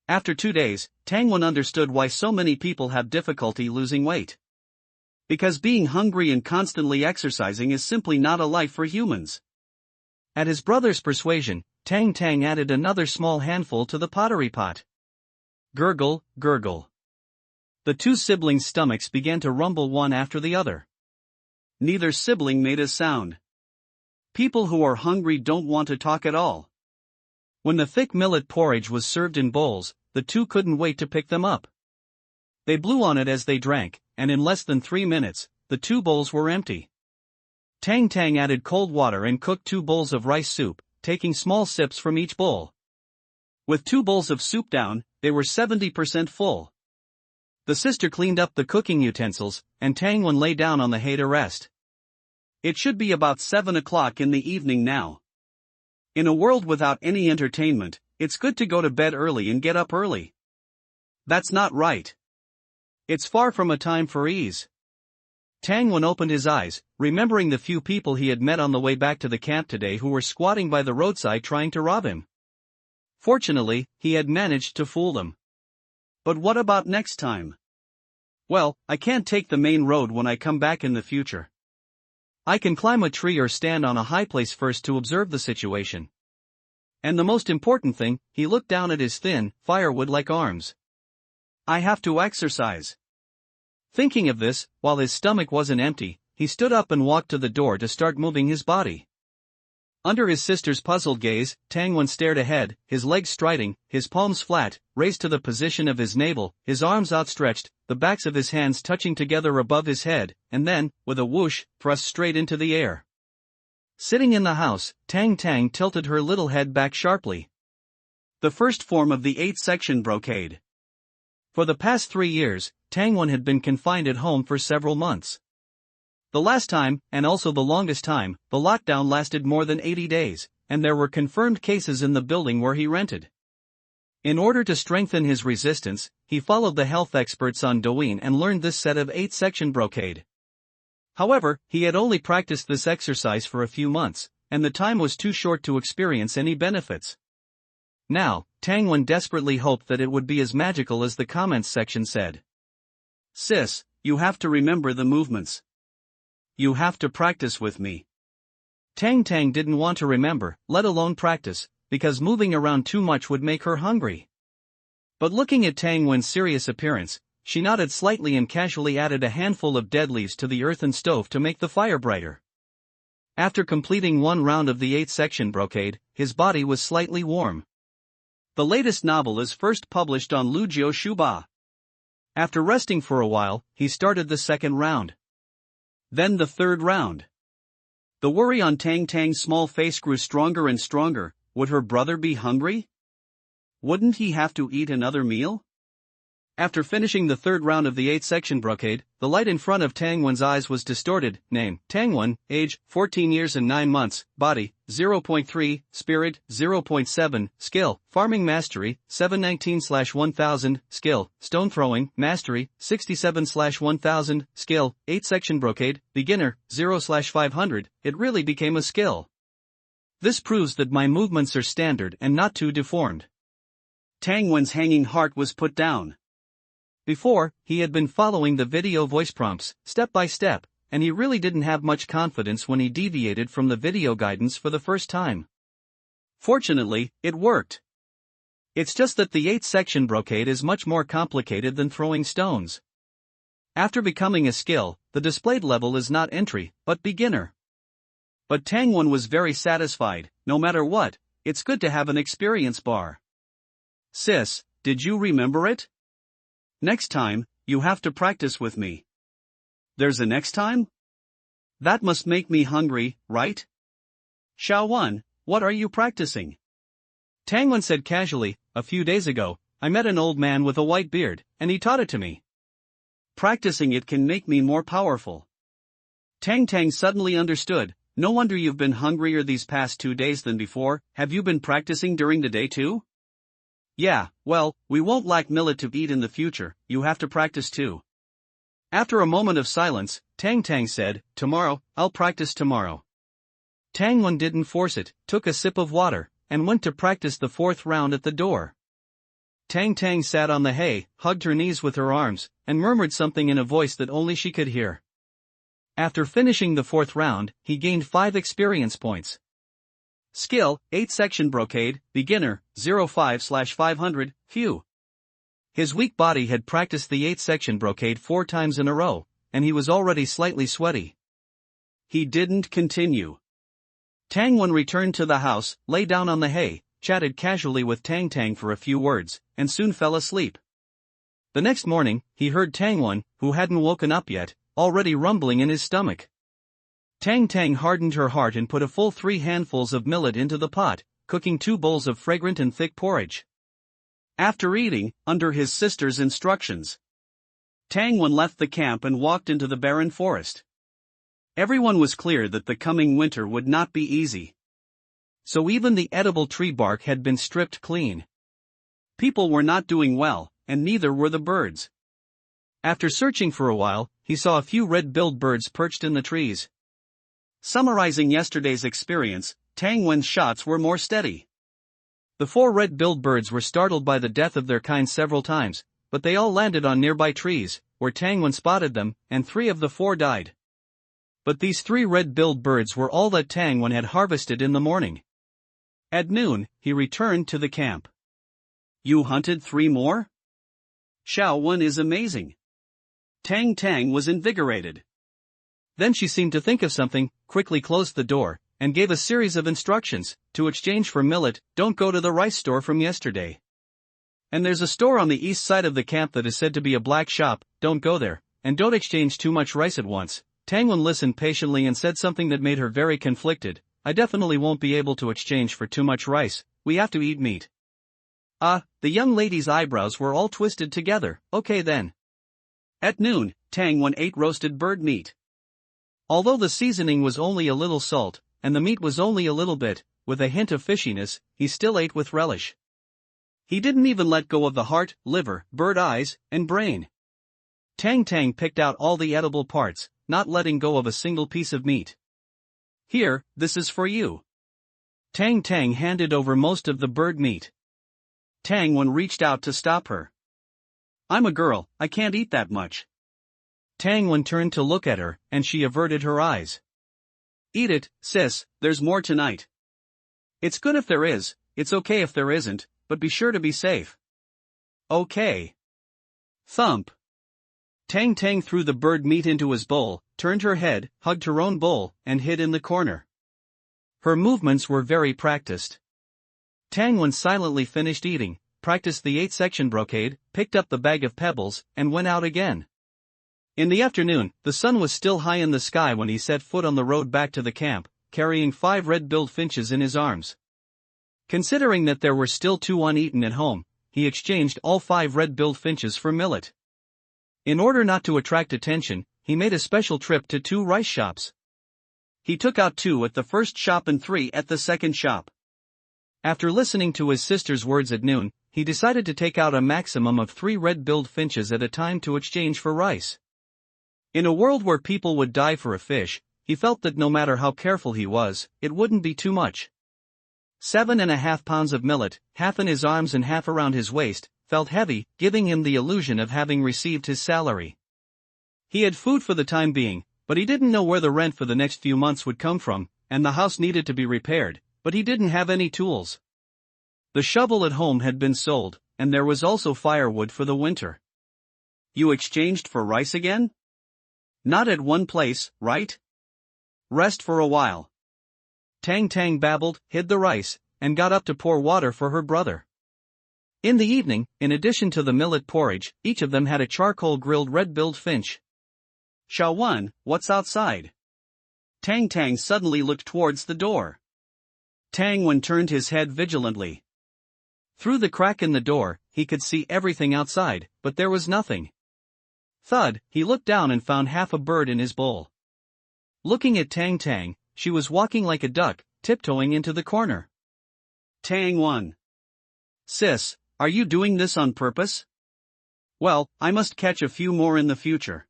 S1: After 2 days, Tangwon understood why so many people have difficulty losing weight. Because being hungry and constantly exercising is simply not a life for humans. At his brother's persuasion, Tang Tang added another small handful to the pottery pot. Gurgle, gurgle. The two siblings' stomachs began to rumble one after the other. Neither sibling made a sound. People who are hungry don't want to talk at all. When the thick millet porridge was served in bowls, the two couldn't wait to pick them up. They blew on it as they drank, and in less than 3 minutes, the 2 bowls were empty. Tang Tang added cold water and cooked 2 bowls of rice soup, taking small sips from each bowl. With 2 bowls of soup down, they were 70% full. The sister cleaned up the cooking utensils, and Tangwon lay down on the hay to rest. It should be about 7 o'clock in the evening now. In a world without any entertainment, it's good to go to bed early and get up early. That's not right. It's far from a time for ease. Tangwon opened his eyes, remembering the few people he had met on the way back to the camp today who were squatting by the roadside trying to rob him. Fortunately, he had managed to fool them. But what about next time? Well, I can't take the main road when I come back in the future. I can climb a tree or stand on a high place first to observe the situation. And the most important thing, he looked down at his thin, firewood-like arms. I have to exercise. Thinking of this, while his stomach wasn't empty, he stood up and walked to the door to start moving his body. Under his sister's puzzled gaze, Tangwon stared ahead, his legs striding, his palms flat, raised to the position of his navel, his arms outstretched, the backs of his hands touching together above his head, and then, with a whoosh, thrust straight into the air. Sitting in the house, Tang Tang tilted her little head back sharply. The first form of the 8-section brocade. For the past 3 years, Tangwon had been confined at home for several months. The last time, and also the longest time, the lockdown lasted more than 80 days, and there were confirmed cases in the building where he rented. In order to strengthen his resistance, he followed the health experts on Douyin and learned this set of 8-section brocade. However, he had only practiced this exercise for a few months, and the time was too short to experience any benefits. Now, Tangwon desperately hoped that it would be as magical as the comments section said. Sis, you have to remember the movements. You have to practice with me. Tang Tang didn't want to remember, let alone practice, because moving around too much would make her hungry. But looking at Tangwon's serious appearance, she nodded slightly and casually added a handful of dead leaves to the earthen stove to make the fire brighter. After completing 1 round of the 8-section brocade, his body was slightly warm. The latest novel is first published on Lujio Shuba. After resting for a while, he started the 2nd round. Then the 3rd round. The worry on Tang Tang's small face grew stronger and stronger. Would her brother be hungry? Wouldn't he have to eat another meal? After finishing the 3rd round of the 8-section brocade, the light in front of Tangwon's eyes was distorted. Name, Tangwon, age, 14 years and 9 months, body, 0.3, spirit, 0.7, skill, farming mastery, 719/1000, skill, stone throwing, mastery, 67/1000, skill, 8-section brocade, beginner, 0/500, it really became a skill. This proves that my movements are standard and not too deformed. Tangwon's hanging heart was put down. Before, he had been following the video voice prompts, step by step, and he really didn't have much confidence when he deviated from the video guidance for the first time. Fortunately, it worked. It's just that the 8-section brocade is much more complicated than throwing stones. After becoming a skill, the displayed level is not entry, but beginner. But Tangwon was very satisfied. No matter what, it's good to have an experience bar. Sis, did you remember it? Next time, you have to practice with me. There's a next time? That must make me hungry, right? Xiao, what are you practicing? Tangwon said casually, a few days ago, I met an old man with a white beard, and he taught it to me. Practicing it can make me more powerful. Tang Tang suddenly understood, no wonder you've been hungrier these past 2 days than before. Have you been practicing during the day too? Yeah, well, we won't lack millet to eat in the future, you have to practice too. After a moment of silence, Tang Tang said, "Tomorrow, I'll practice tomorrow." Tang Wen didn't force it, took a sip of water, and went to practice the fourth round at the door. Tang Tang sat on the hay, hugged her knees with her arms, and murmured something in a voice that only she could hear. After finishing the fourth round, he gained 5 experience points. Skill, 8 section brocade, beginner, 05/500, few. His weak body had practiced the 8 section brocade 4 times in a row, and he was already slightly sweaty. He didn't continue. Tang Wen returned to the house, lay down on the hay, chatted casually with Tang Tang for a few words, and soon fell asleep. The next morning, he heard Tang Wen, who hadn't woken up yet, already rumbling in his stomach. Tang Tang hardened her heart and put a full 3 handfuls of millet into the pot, cooking 2 bowls of fragrant and thick porridge. After eating, under his sister's instructions, Tang Wen left the camp and walked into the barren forest. Everyone was clear that the coming winter would not be easy. So even the edible tree bark had been stripped clean. People were not doing well, and neither were the birds. After searching for a while, he saw a few red-billed birds perched in the trees. Summarizing yesterday's experience, Tang Wen's shots were more steady. The 4 red-billed birds were startled by the death of their kind several times, but they all landed on nearby trees, where Tang Wen spotted them, and 3 of the 4 died. But these 3 red-billed birds were all that Tang Wen had harvested in the morning. At noon, he returned to the camp. "You hunted 3 more? Xiao Wen is amazing." Tang Tang was invigorated. Then she seemed to think of something, quickly closed the door, and gave a series of instructions: to exchange for millet, don't go to the rice store from yesterday. And there's a store on the east side of the camp that is said to be a black shop, don't go there, and don't exchange too much rice at once. Tang Wen listened patiently and said something that made her very conflicted. "I definitely won't be able to exchange for too much rice, we have to eat meat." The young lady's eyebrows were all twisted together. "Okay then." At noon, Tang Wen ate roasted bird meat. Although the seasoning was only a little salt, and the meat was only a little bit, with a hint of fishiness, he still ate with relish. He didn't even let go of the heart, liver, bird eyes, and brain. Tang Tang picked out all the edible parts, not letting go of a single piece of meat. "Here, this is for you." Tang Tang handed over most of the bird meat. Tang Wen reached out to stop her. "I'm a girl, I can't eat that much." Tang Wen turned to look at her, and she averted her eyes. "Eat it, sis, there's more tonight. It's good if there is, it's okay if there isn't, but be sure to be safe." "Okay." Thump. Tang Tang threw the bird meat into his bowl, turned her head, hugged her own bowl, and hid in the corner. Her movements were very practiced. Tang Wen silently finished eating, practiced the 8 section brocade, picked up the bag of pebbles, and went out again. In the afternoon, the sun was still high in the sky when he set foot on the road back to the camp, carrying 5 red-billed finches in his arms. Considering that there were still 2 uneaten at home, he exchanged all 5 red-billed finches for millet. In order not to attract attention, he made a special trip to 2 rice shops. He took out 2 at the first shop and 3 at the second shop. After listening to his sister's words at noon, he decided to take out a maximum of 3 red-billed finches at a time to exchange for rice. In a world where people would die for a fish, he felt that no matter how careful he was, it wouldn't be too much. 7.5 pounds of millet, half in his arms and half around his waist, felt heavy, giving him the illusion of having received his salary. He had food for the time being, but he didn't know where the rent for the next few months would come from, and the house needed to be repaired, but he didn't have any tools. The shovel at home had been sold, and there was also firewood for the winter. "You exchanged for rice again? Not at one place, right? Rest for a while." Tang Tang babbled, hid the rice, and got up to pour water for her brother. In the evening, in addition to the millet porridge, each of them had a charcoal-grilled red-billed finch. "Xiao Wen, what's outside?" Tang Tang suddenly looked towards the door. Tang Wen turned his head vigilantly. Through the crack in the door, he could see everything outside, but there was nothing. Thud, he looked down and found half a bird in his bowl. Looking at Tang Tang, she was walking like a duck, tiptoeing into the corner. "Tang Wen. Sis, are you doing this on purpose?" "Well, I must catch a few more in the future."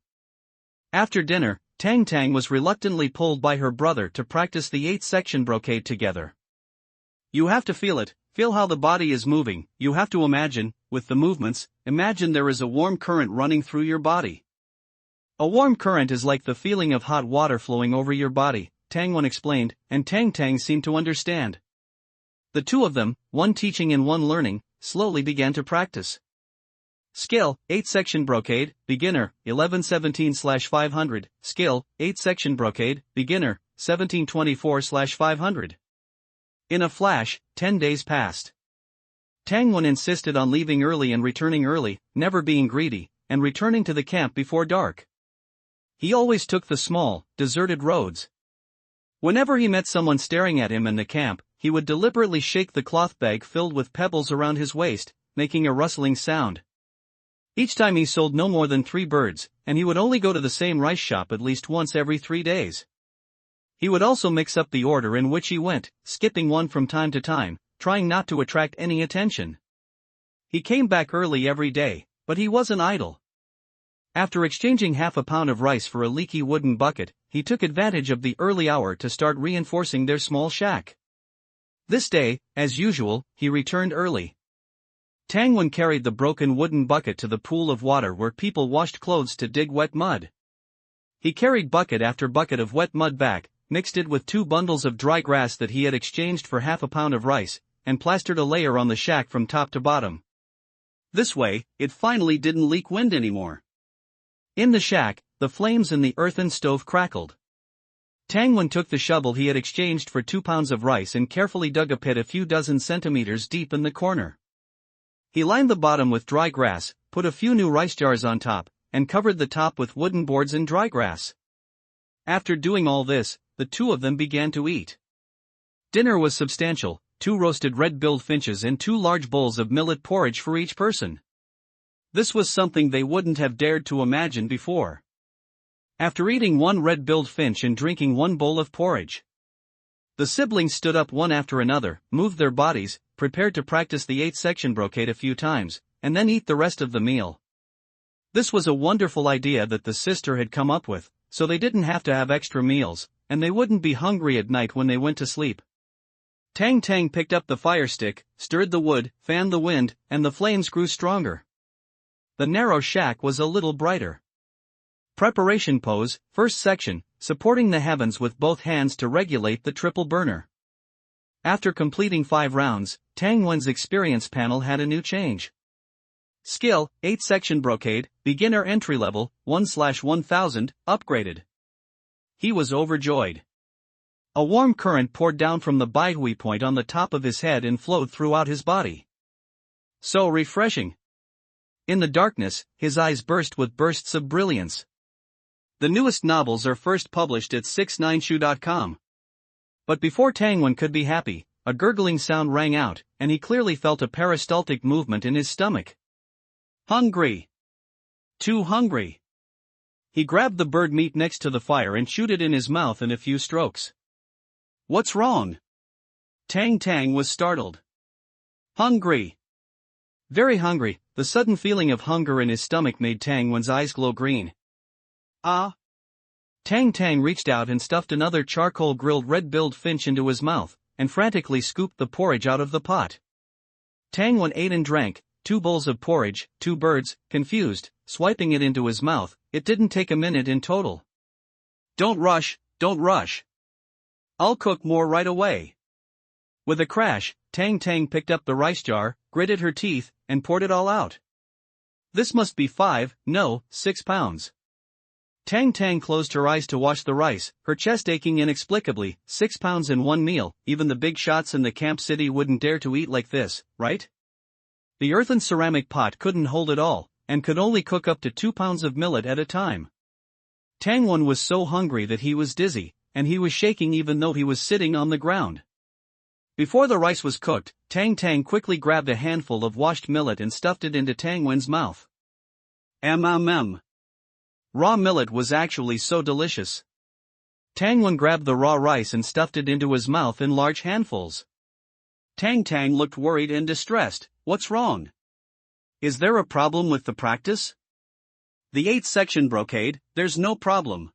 S1: After dinner, Tang Tang was reluctantly pulled by her brother to practice the 8-section brocade together. You have to feel how the body is moving. You have to imagine, with the movements, imagine there is a warm current running through your body. A warm current is like the feeling of hot water flowing over your body, Tangwon explained, and Tang Tang seemed to understand. The two of them, one teaching and one learning, slowly began to practice. Skill, 8-section brocade, beginner, 1117/500, skill, 8-section brocade, beginner, 1724/500. In a flash, 10 days passed. Tangwon insisted on leaving early and returning early, never being greedy, and returning to the camp before dark. He always took the small, deserted roads. Whenever he met someone staring at him in the camp, he would deliberately shake the cloth bag filled with pebbles around his waist, making a rustling sound. Each time he sold no more than 3 birds, and he would only go to the same rice shop at least once every 3 days. He would also mix up the order in which he went, skipping one from time to time, trying not to attract any attention. He came back early every day, but he wasn't idle. After exchanging half a pound of rice for a leaky wooden bucket, he took advantage of the early hour to start reinforcing their small shack. This day, as usual, he returned early. Tangwon carried the broken wooden bucket to the pool of water where people washed clothes to dig wet mud. He carried bucket after bucket of wet mud back, mixed it with 2 bundles of dry grass that he had exchanged for half a pound of rice, and plastered a layer on the shack from top to bottom. This way, it finally didn't leak wind anymore. In the shack, the flames in the earthen stove crackled. Tangwon took the shovel he had exchanged for 2 pounds of rice and carefully dug a pit a few dozen centimeters deep in the corner. He lined the bottom with dry grass, put a few new rice jars on top, and covered the top with wooden boards and dry grass. After doing all this, the two of them began to eat. Dinner was substantial, 2 roasted red-billed finches and 2 large bowls of millet porridge for each person. This was something they wouldn't have dared to imagine before. After eating 1 red-billed finch and drinking 1 bowl of porridge, the siblings stood up one after another, moved their bodies, prepared to practice the 8-section brocade a few times, and then eat the rest of the meal. This was a wonderful idea that the sister had come up with, so they didn't have to have extra meals, and they wouldn't be hungry at night when they went to sleep. Tang Tang picked up the fire stick, stirred the wood, fanned the wind, and the flames grew stronger. The narrow shack was a little brighter. Preparation pose, first section, supporting the heavens with both hands to regulate the triple burner. After completing 5 rounds, Tangwon's experience panel had a new change. Skill, 8-section brocade, beginner entry level, 1/1000, upgraded. He was overjoyed. A warm current poured down from the Baihui point on the top of his head and flowed throughout his body. So refreshing. In the darkness, his eyes burst with bursts of brilliance. The newest novels are first published at 69shu.com. But before Tangwon could be happy, a gurgling sound rang out, and he clearly felt a peristaltic movement in his stomach. Hungry. Too hungry. He grabbed the bird meat next to the fire and chewed it in his mouth in a few strokes. What's wrong? Tang Tang was startled. Hungry. Very hungry. The sudden feeling of hunger in his stomach made Tangwon's eyes glow green. Ah! Tang Tang reached out and stuffed another charcoal-grilled red-billed finch into his mouth, and frantically scooped the porridge out of the pot. Tangwon ate and drank, 2 bowls of porridge, 2 birds, confused, swiping it into his mouth. It didn't take a minute in total. Don't rush, don't rush. I'll cook more right away. With a crash, Tang Tang picked up the rice jar, gritted her teeth, and poured it all out. This must be 6 pounds. Tang Tang closed her eyes to wash the rice, her chest aching inexplicably. 6 pounds in one meal. Even the big shots in the camp city wouldn't dare to eat like this, right? The earthen ceramic pot couldn't hold it all, and could only cook up to 2 pounds of millet at a time. Tangwon was so hungry that he was dizzy, and he was shaking even though he was sitting on the ground. Before the rice was cooked, Tang Tang quickly grabbed a handful of washed millet and stuffed it into Tangwon's mouth. Raw millet was actually so delicious. Tangwon grabbed the raw rice and stuffed it into his mouth in large handfuls. Tang Tang looked worried and distressed. What's wrong? Is there a problem with the practice?
S2: The 8th section brocade, there's no problem.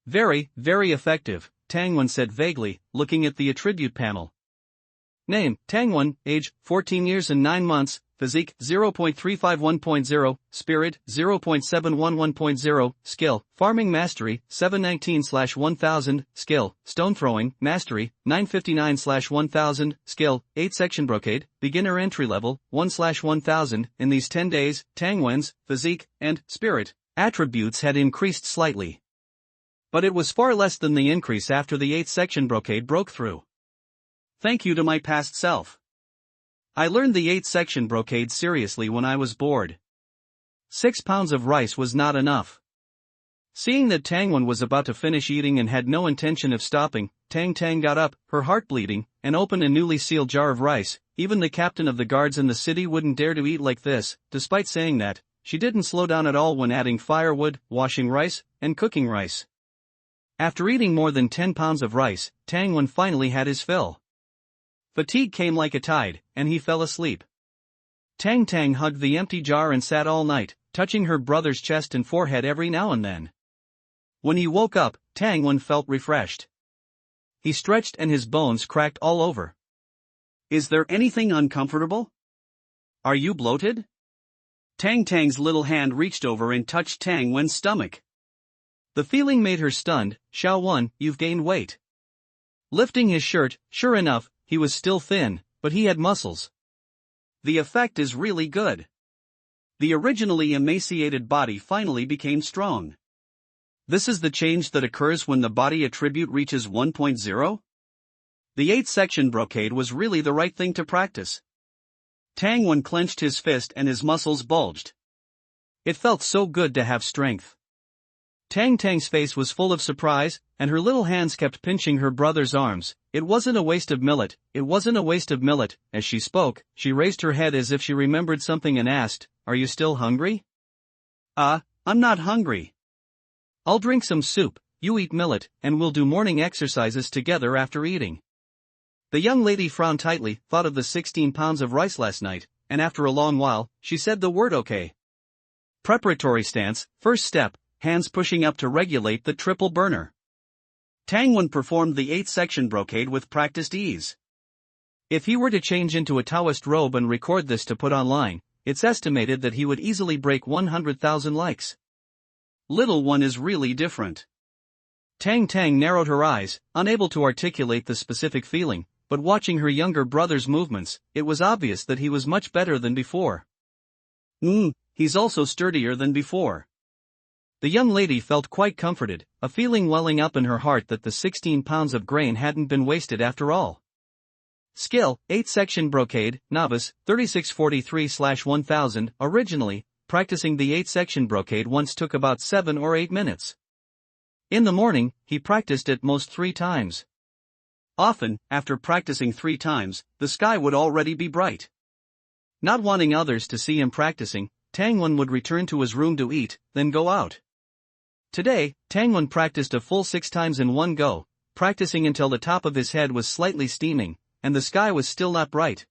S1: Very, very effective, Tangwon said vaguely, looking at the attribute panel. Name, Tangwon, age, 14 years and 9 months, physique, 0.351.0, spirit, 0.711.0, skill, farming mastery, 719/1000, skill, stone throwing, mastery, 959/1000, skill, 8 section brocade, beginner entry level, 1/1000. In these 10 days, Tangwon's physique and spirit attributes had increased slightly. But it was far less than the increase after the 8th section brocade broke through. Thank you to my past self. I learned the 8th section brocade seriously when I was bored. 6 pounds of rice was not enough. Seeing that Tangwon was about to finish eating and had no intention of stopping, Tang got up, her heart bleeding, and opened a newly sealed jar of rice. Even the captain of the guards in the city wouldn't dare to eat like this. Despite saying that, she didn't slow down at all when adding firewood, washing rice, and cooking rice. After eating more than 10 pounds of rice, Tangwon finally had his fill. Fatigue came like a tide, and he fell asleep. Tang hugged the empty jar and sat all night, touching her brother's chest and forehead every now and then. When he woke up, Tangwon felt refreshed. He stretched and his bones cracked all over.
S2: Is there anything uncomfortable? Are you bloated? Tang's little hand reached over and touched Tangwon's stomach.
S1: The feeling made her stunned. Xiao, you've gained weight. Lifting his shirt, sure enough, he was still thin, but he had muscles.
S2: The effect is really good. The originally emaciated body finally became strong. This is the change that occurs when the body attribute reaches 1.0? The 8th section brocade was really the right thing to practice. Tangwon clenched his fist and his muscles bulged.
S1: It felt so good to have strength. Tang's face was full of surprise, and her little hands kept pinching her brother's arms. It wasn't a waste of millet, it wasn't a waste of millet. As she spoke, she raised her head as if she remembered something and asked, Are you still hungry?
S2: I'm not hungry.
S1: I'll drink some soup, you eat millet, and we'll do morning exercises together after eating. The young lady frowned tightly, thought of the 16 pounds of rice last night, and after a long while, she said the word okay. Preparatory stance, first step. Hands pushing up to regulate the triple burner.
S2: Tangwon performed the 8th section brocade with practiced ease.
S1: If he were to change into a Taoist robe and record this to put online, it's estimated that he would easily break 100,000 likes.
S2: Little one is really different.
S1: Tang narrowed her eyes, unable to articulate the specific feeling, but watching her younger brother's movements, it was obvious that he was much better than before.
S2: He's also sturdier than before.
S1: The young lady felt quite comforted, a feeling welling up in her heart that the 16 pounds of grain hadn't been wasted after all. Skill, 8th section brocade, novice, 3643/1000. Originally, practicing the 8th section brocade once took about 7 or 8 minutes. In the morning, he practiced at most 3 times.
S2: Often, after practicing 3 times, the sky would already be bright.
S1: Not wanting others to see him practicing, Tangwon would return to his room to eat, then go out. Today, Tangwon practiced a full 6 times in one go, practicing until the top of his head was slightly steaming, and the sky was still not bright.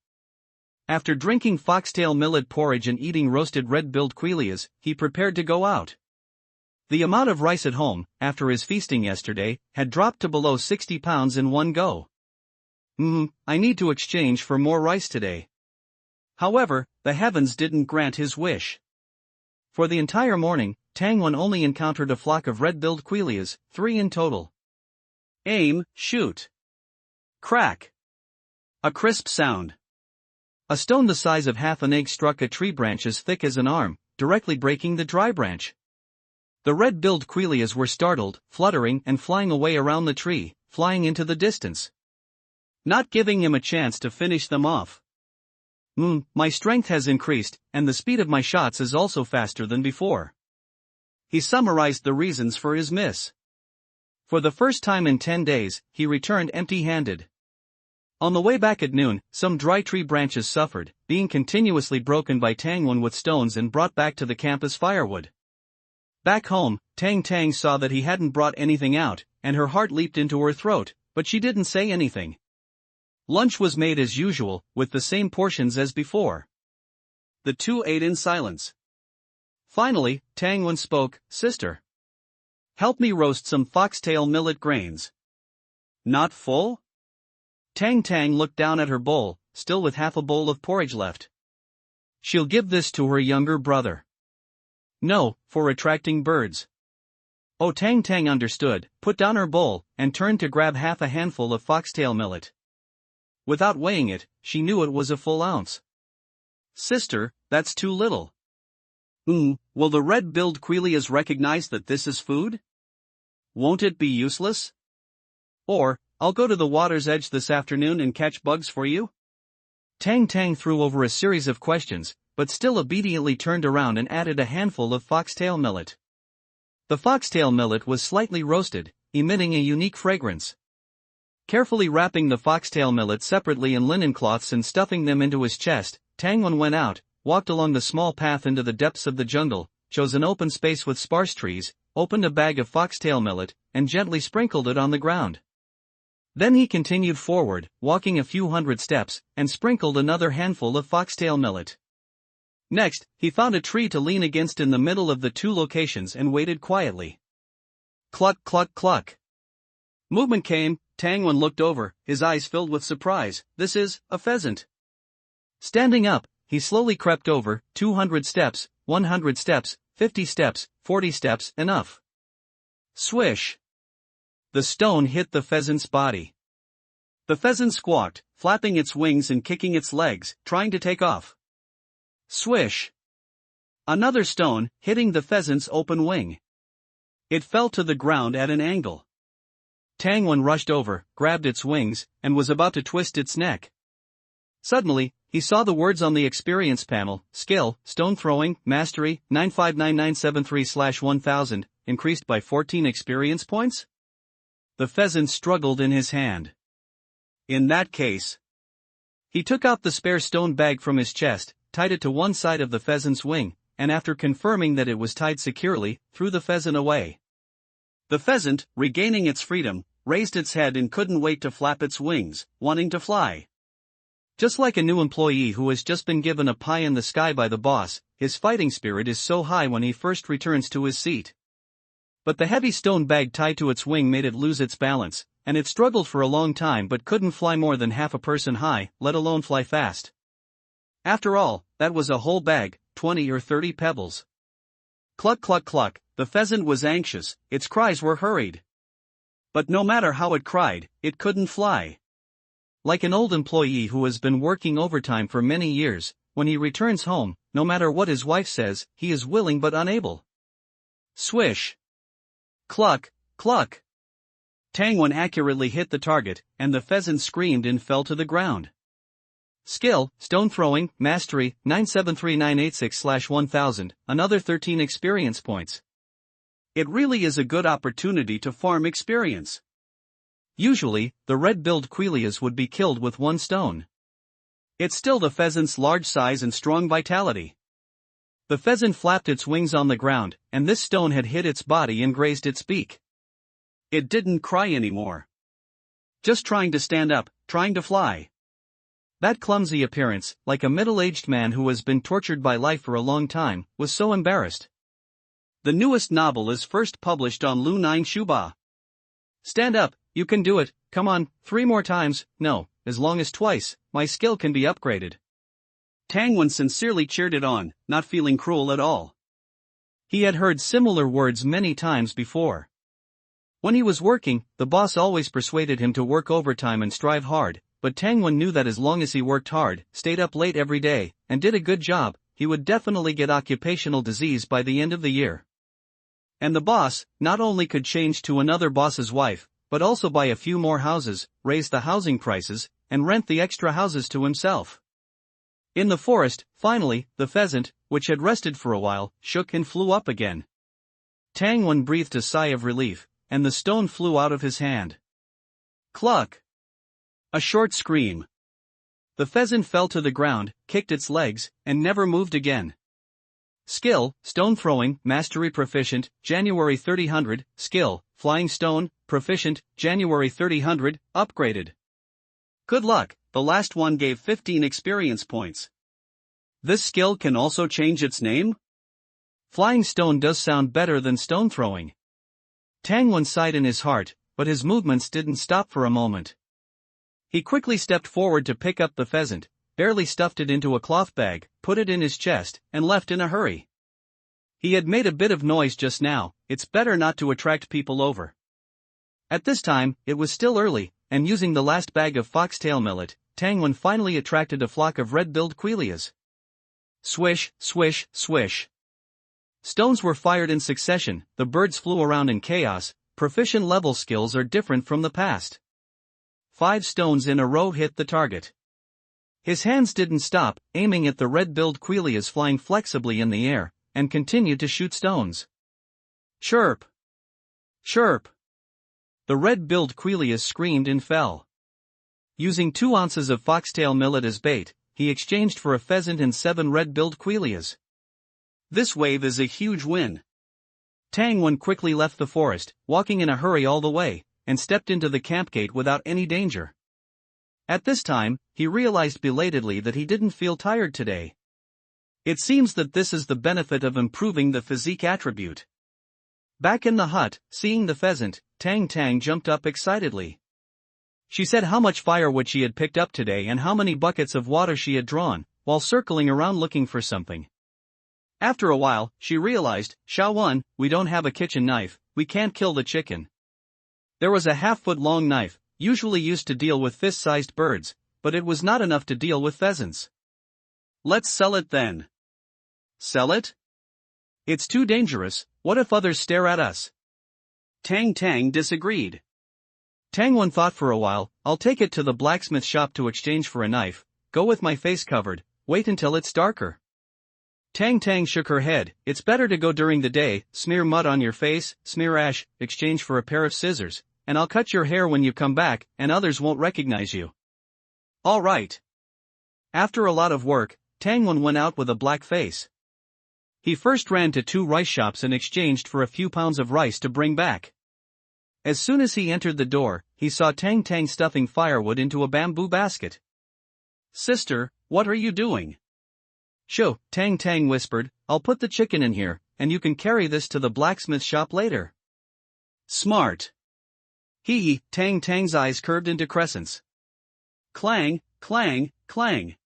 S1: After drinking foxtail millet porridge and eating roasted red-billed quelias, he prepared to go out. The amount of rice at home, after his feasting yesterday, had dropped to below 60 pounds in one go. I need to exchange for more rice today. However, the heavens didn't grant his wish. For the entire morning, Tangwon only encountered a flock of red-billed quelias, 3 in total.
S2: Aim, shoot. Crack. A crisp sound.
S1: A stone the size of half an egg struck a tree branch as thick as an arm, directly breaking the dry branch. The red-billed quelias were startled, fluttering and flying away around the tree, flying into the distance. Not giving him a chance to finish them off. My strength has increased, and the speed of my shots is also faster than before. He summarized the reasons for his miss. For the first time in 10 days, he returned empty-handed. On the way back at noon, some dry tree branches suffered, being continuously broken by Tangwon with stones and brought back to the camp as firewood. Back home, Tang saw that he hadn't brought anything out, and her heart leaped into her throat, but she didn't say anything. Lunch was made as usual, with the same portions as before. The two ate in silence.
S2: Finally, Tangwen spoke, "Sister, help me roast some foxtail millet grains." "Not full?" Tang Tang looked down at her bowl, still with half a bowl of porridge left. "She'll give this to her younger brother." "No, for attracting birds." Oh, Tang Tang understood, put down her bowl, and turned to grab half a handful of foxtail millet. Without weighing it, she knew it was a full ounce. "Sister, that's too little." Will the red-billed quilias recognize that this is food? Won't it be useless? Or, I'll go to the water's edge this afternoon and catch bugs for you?" Tang Tang threw over a series of questions, but still obediently turned around and added a handful of foxtail millet. The foxtail millet was slightly roasted, emitting a unique fragrance. Carefully wrapping the foxtail millet separately in linen cloths and stuffing them into his chest, Tangwen went out, walked along the small path into the depths of the jungle, chose an open space with sparse trees, opened a bag of foxtail millet, and gently sprinkled it on the ground. Then he continued forward, walking a few hundred steps, and sprinkled another handful of foxtail millet. Next, he found a tree to lean against in the middle of the two locations and waited quietly. Cluck cluck cluck. Movement came. Tangwen looked over, his eyes filled with surprise. "This is a pheasant." Standing up, he slowly crept over, 200 steps, 100 steps, 50 steps, 40 steps, enough. Swish! The stone hit the pheasant's body. The pheasant squawked, flapping its wings and kicking its legs, trying to take off. Swish! Another stone, hitting the pheasant's open wing. It fell to the ground at an angle. Tangwen rushed over, grabbed its wings, and was about to twist its neck. Suddenly, he saw the words on the experience panel: skill, stone throwing, mastery, 959973/1000, increased by 14 experience points? The pheasant struggled in his hand. In that case, he took out the spare stone bag from his chest, tied it to one side of the pheasant's wing, and after confirming that it was tied securely, threw the pheasant away. The pheasant, regaining its freedom, raised its head and couldn't wait to flap its wings, wanting to fly. Just like a new employee who has just been given a pie in the sky by the boss, his fighting spirit is so high when he first returns to his seat. But the heavy stone bag tied to its wing made it lose its balance, and it struggled for a long time but couldn't fly more than half a person high, let alone fly fast. After all, that was a whole bag, 20 or 30 pebbles. Cluck cluck cluck, the pheasant was anxious, its cries were hurried. But no matter how it cried, it couldn't fly. Like an old employee who has been working overtime for many years, when he returns home, no matter what his wife says, he is willing but unable. Swish! Cluck, cluck! Tangwen accurately hit the target, and the pheasant screamed and fell to the ground. Skill, stone throwing, mastery, 973986/1000, another 13 experience points. It really is a good opportunity to farm experience. Usually, the red-billed quilias would be killed with one stone. It's still the pheasant's large size and strong vitality. The pheasant flapped its wings on the ground, and this stone had hit its body and grazed its beak. It didn't cry anymore. Just trying to stand up, trying to fly. That clumsy appearance, like a middle-aged man who has been tortured by life for a long time, was so embarrassed. The newest novel is first published on Lu Nine Shuba. Stand up, you can do it, come on, 3 more times, no, as long as twice, my skill can be upgraded. Tangwen sincerely cheered it on, not feeling cruel at all. He had heard similar words many times before. When he was working, the boss always persuaded him to work overtime and strive hard, but Tangwen knew that as long as he worked hard, stayed up late every day, and did a good job, he would definitely get occupational disease by the end of the year. And the boss, not only could change to another boss's wife, but also buy a few more houses, raise the housing prices, and rent the extra houses to himself. In the forest, finally, the pheasant, which had rested for a while, shook and flew up again. Tangwen breathed a sigh of relief, and the stone flew out of his hand. Cluck! A short scream. The pheasant fell to the ground, kicked its legs, and never moved again. Skill, stone throwing, mastery proficient, January 3000, skill, flying stone, proficient, January 3000, upgraded. Good luck, the last one gave 15 experience points. This skill can also change its name?
S1: Flying stone does sound better than stone throwing. Tangwon sighed in his heart, but his movements didn't stop for a moment. He quickly stepped forward to pick up the pheasant, barely stuffed it into a cloth bag, put it in his chest, and left in a hurry. He had made a bit of noise just now, it's better not to attract people over. At this time, it was still early, and using the last bag of foxtail millet, Tangwon finally attracted a flock of red-billed quilias. Swish, swish, swish. Stones were fired in succession, the birds flew around in chaos. Proficient level skills are different from the past. 5 stones in a row hit the target. His hands didn't stop, aiming at the red-billed quilias flying flexibly in the air, and continued to shoot stones. Chirp! Chirp! The red-billed quilias screamed and fell. Using 2 ounces of foxtail millet as bait, he exchanged for a pheasant and 7 red-billed quilias. This wave is a huge win. Tangwon quickly left the forest, walking in a hurry all the way, and stepped into the camp gate without any danger. At this time, he realized belatedly that he didn't feel tired today. It seems that this is the benefit of improving the physique attribute. Back in the hut, seeing the pheasant, Tang jumped up excitedly. She said how much firewood she had picked up today and how many buckets of water she had drawn, while circling around looking for something. After a while, she realized, Xiao-wen, we don't have a kitchen knife, we can't kill the chicken. There was a half-foot-long knife, usually used to deal with fist-sized birds, but it was not enough to deal with pheasants. Let's sell it then. Sell it? It's too dangerous, what if others stare at us? Tang disagreed. Tangwon thought for a while, I'll take it to the blacksmith shop to exchange for a knife, go with my face covered, wait until it's darker. Tang shook her head, it's better to go during the day, smear mud on your face, smear ash, exchange for a pair of scissors, and I'll cut your hair when you come back, and others won't recognize you. All right. After a lot of work, Tangwon went out with a black face. He first ran to 2 rice shops and exchanged for a few pounds of rice to bring back. As soon as he entered the door, he saw Tang stuffing firewood into a bamboo basket. Sister, what are you doing? Sho, Tang whispered, I'll put the chicken in here, and you can carry this to the blacksmith shop later. Smart. Hee, Tang's eyes curved into crescents. Clang, clang, clang.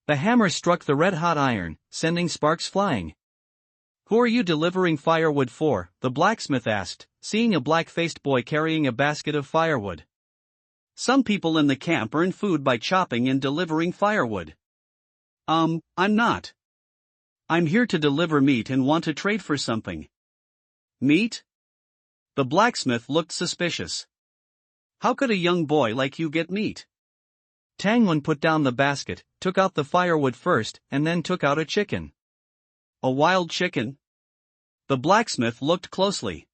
S1: The hammer struck the red-hot iron, sending sparks flying. Who are you delivering firewood for? The blacksmith asked, seeing a black-faced boy carrying a basket of firewood. Some people in the camp earn food by chopping and delivering firewood. I'm not. I'm here to deliver meat and want to trade for something. Meat? The blacksmith looked suspicious. How could a young boy like you get meat? Tangwon put down the basket, took out the firewood first, and then took out a chicken. A wild chicken? The blacksmith looked closely.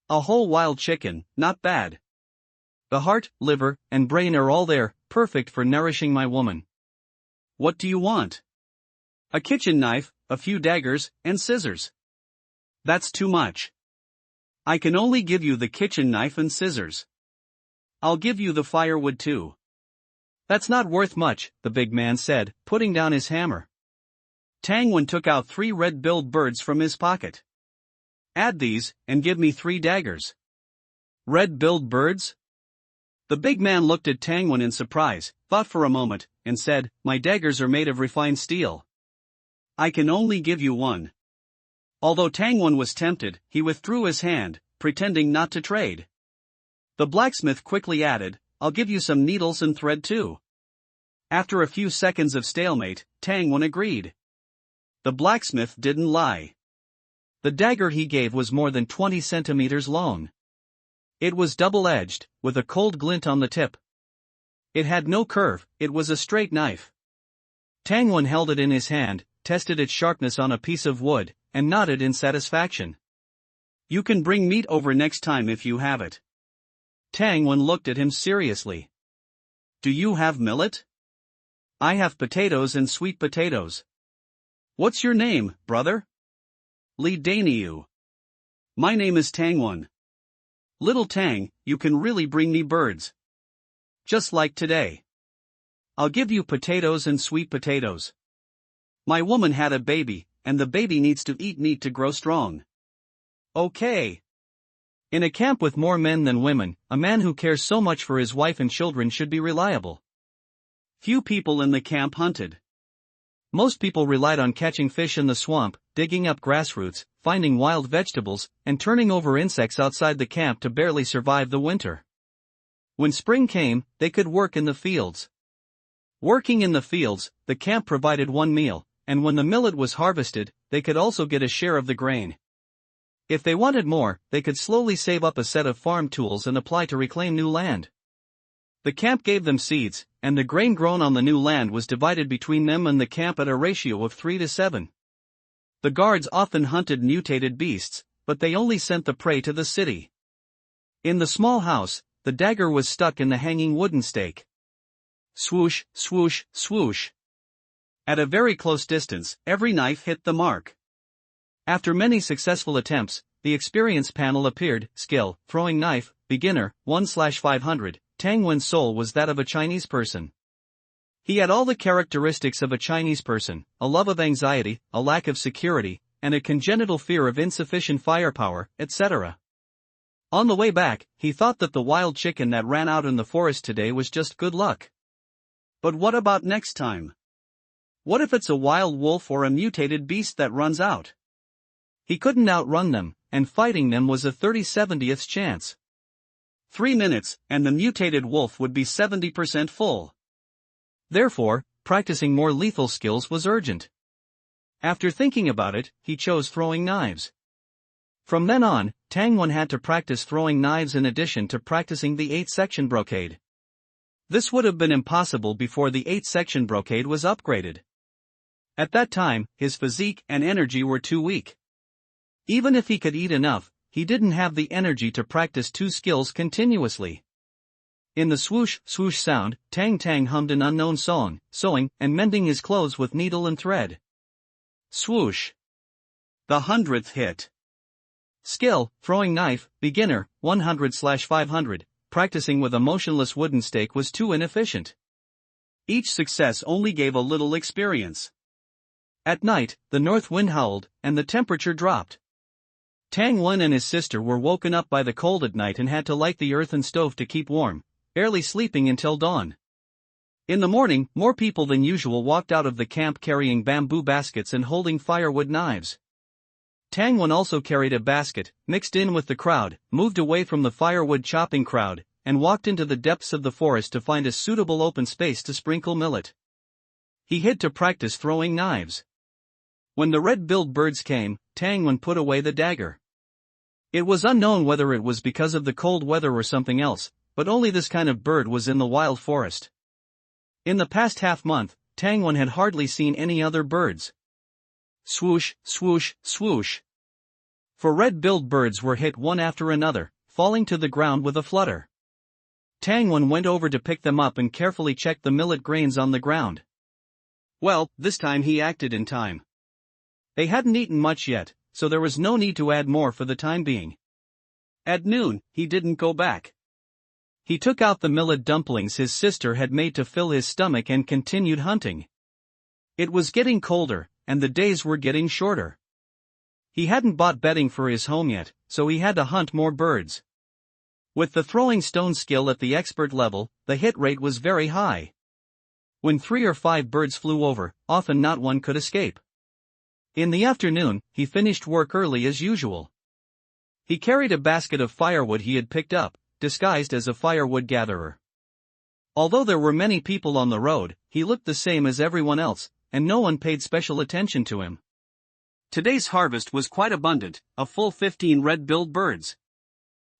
S1: A whole wild chicken, not bad. The heart, liver, and brain are all there, perfect for nourishing my woman. What do you want? A kitchen knife, a few daggers, and scissors. That's too much. I can only give you the kitchen knife and scissors. I'll give you the firewood too. That's not worth much, the big man said, putting down his hammer. Tangwon took out 3 red-billed birds from his pocket. Add these, and give me 3 daggers. Red-billed birds? The big man looked at Tangwon in surprise, thought for a moment, and said, my daggers are made of refined steel. I can only give you 1. Although Tangwon was tempted, he withdrew his hand, pretending not to trade. The blacksmith quickly added, I'll give you some needles and thread too. After a few seconds of stalemate, Tangwon agreed. The blacksmith didn't lie. The dagger he gave was more than 20 centimeters long. It was double-edged, with a cold glint on the tip. It had no curve, it was a straight knife. Tangwon held it in his hand, tested its sharpness on a piece of wood, and nodded in satisfaction. You can bring meat over next time if you have it. Tangwon looked at him seriously. Do you have millet? I have potatoes and sweet potatoes. What's your name, brother? Li Daniu. My name is Tangwon. Little Tang, you can really bring me birds. Just like today. I'll give you potatoes and sweet potatoes. My woman had a baby,
S2: and the baby needs to eat meat to grow strong. Okay.
S1: In a camp with more men than women, a man who cares so much for his wife and children should be reliable.
S2: Few people in the camp hunted.
S1: Most people relied on catching fish in the swamp, digging up grass roots, finding wild vegetables, and turning over insects outside the camp to barely survive the winter. When spring came, they could work in the fields. Working in the fields, the camp provided one meal, and when the millet was harvested, they could also get a share of the grain. If they wanted more, they could slowly save up a set of farm tools and apply to reclaim new land. The camp gave them seeds, and the grain grown on the new land was divided between them and the camp at a ratio of 3-7. The guards often hunted mutated beasts, but they only sent the prey to the city. In the small house, the dagger was stuck in the hanging wooden stake. Swoosh, swoosh, swoosh.
S2: At a very close distance, every knife hit the mark.
S1: After many successful attempts, the experience panel appeared. Skill, throwing knife, beginner, 1/500. Tang Wen's soul was that of a Chinese person. He had all the characteristics of a Chinese person: a love of anxiety, a lack of security, and a congenital fear of insufficient firepower, etc. On the way back, he thought that the wild chicken that ran out in the forest today was just good luck.
S2: But what about next time? What if it's a wild wolf or a mutated beast that runs out?
S1: He couldn't outrun them, and fighting them was a 30/70th chance.
S2: 3 minutes, and the mutated wolf would be 70% full.
S1: Therefore, practicing more lethal skills was urgent. After thinking about it, he chose throwing knives. From then on, Tang Wen had to practice throwing knives in addition to practicing the 8-section brocade. This would have been impossible before the 8-section brocade was upgraded. At that time, his physique and energy were too weak. Even if he could eat enough, he didn't have the energy to practice 2 skills continuously. In the swoosh, swoosh sound, Tang Tang hummed an unknown song, sewing and mending his clothes with needle and thread. Swoosh.
S2: The 100th hit.
S1: Skill, throwing knife, beginner, 100/500. Practicing with a motionless wooden stake was too inefficient.
S2: Each success only gave a little experience.
S1: At night, the north wind howled, and the temperature dropped. Tang Wen and his sister were woken up by the cold at night and had to light the earthen stove to keep warm, barely sleeping until dawn. In the morning, more people than usual walked out of the camp carrying bamboo baskets and holding firewood knives. Tang Wen also carried a basket, mixed in with the crowd, moved away from the firewood chopping crowd, and walked into the depths of the forest to find a suitable open space to sprinkle millet. He hid to practice throwing knives. When the red-billed birds came, Tang Wen put away the dagger. It was unknown whether it was because of the cold weather or something else, but only this kind of bird was in the wild forest. In the past half-month, Tang Wen had hardly seen any other birds. Swoosh, swoosh, swoosh. 4 red-billed birds were hit one after another, falling to the ground with a flutter. Tang Wen went over to pick them up and carefully checked the millet grains on the ground.
S2: Well, this time he acted in time.
S1: They hadn't eaten much yet, so there was no need to add more for the time being.
S2: At noon, he didn't go back.
S1: He took out the millet dumplings his sister had made to fill his stomach and continued hunting. It was getting colder, and the days were getting shorter. He hadn't bought bedding for his home yet, so he had to hunt more birds. With the throwing stone skill at the expert level, the hit rate was very high. When 3 or 5 birds flew over, often not one could escape. In the afternoon, he finished work early as usual. He carried a basket of firewood he had picked up, disguised as a firewood gatherer. Although there were many people on the road, he looked the same as everyone else, and no one paid special attention to him.
S2: Today's harvest was quite abundant, a full 15 red-billed birds.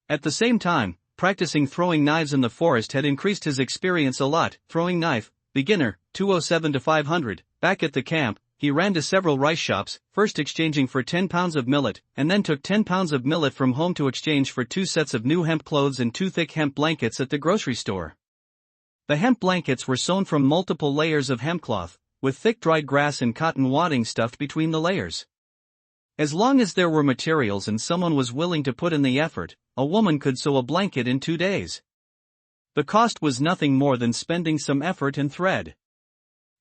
S1: At the same time, practicing throwing knives in the forest had increased his experience a lot. Throwing knife, beginner, 207/500. Back at the camp, he ran to several rice shops, first exchanging for 10 pounds of millet, and then took 10 pounds of millet from home to exchange for 2 sets of new hemp clothes and 2 thick hemp blankets at the grocery store. The hemp blankets were sewn from multiple layers of hemp cloth, with thick dried grass and cotton wadding stuffed between the layers. As long as there were materials and someone was willing to put in the effort, a woman could sew a blanket in 2 days. The cost was nothing more than spending some effort and thread.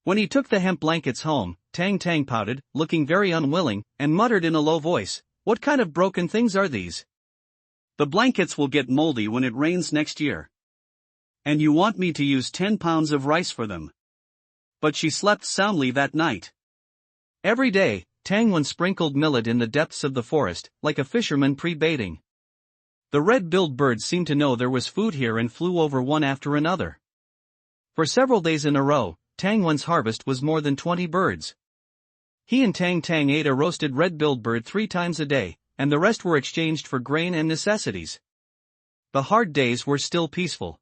S1: When he took the hemp blankets home, Tang Tang pouted, looking very unwilling, and muttered in a low voice, "What kind of broken things are these?
S2: The blankets will get moldy when it rains next year. And you want me to use 10 pounds of rice for them." But she slept soundly that night.
S1: Every day, Tang Wen sprinkled millet in the depths of the forest, like a fisherman pre-baiting. The red-billed birds seemed to know there was food here and flew over one after another. For several days in a row, Tang Wen's harvest was more than 20 birds. He and Tang Tang ate a roasted red-billed bird 3 times a day, and the rest were exchanged for grain and necessities. The hard days were still peaceful.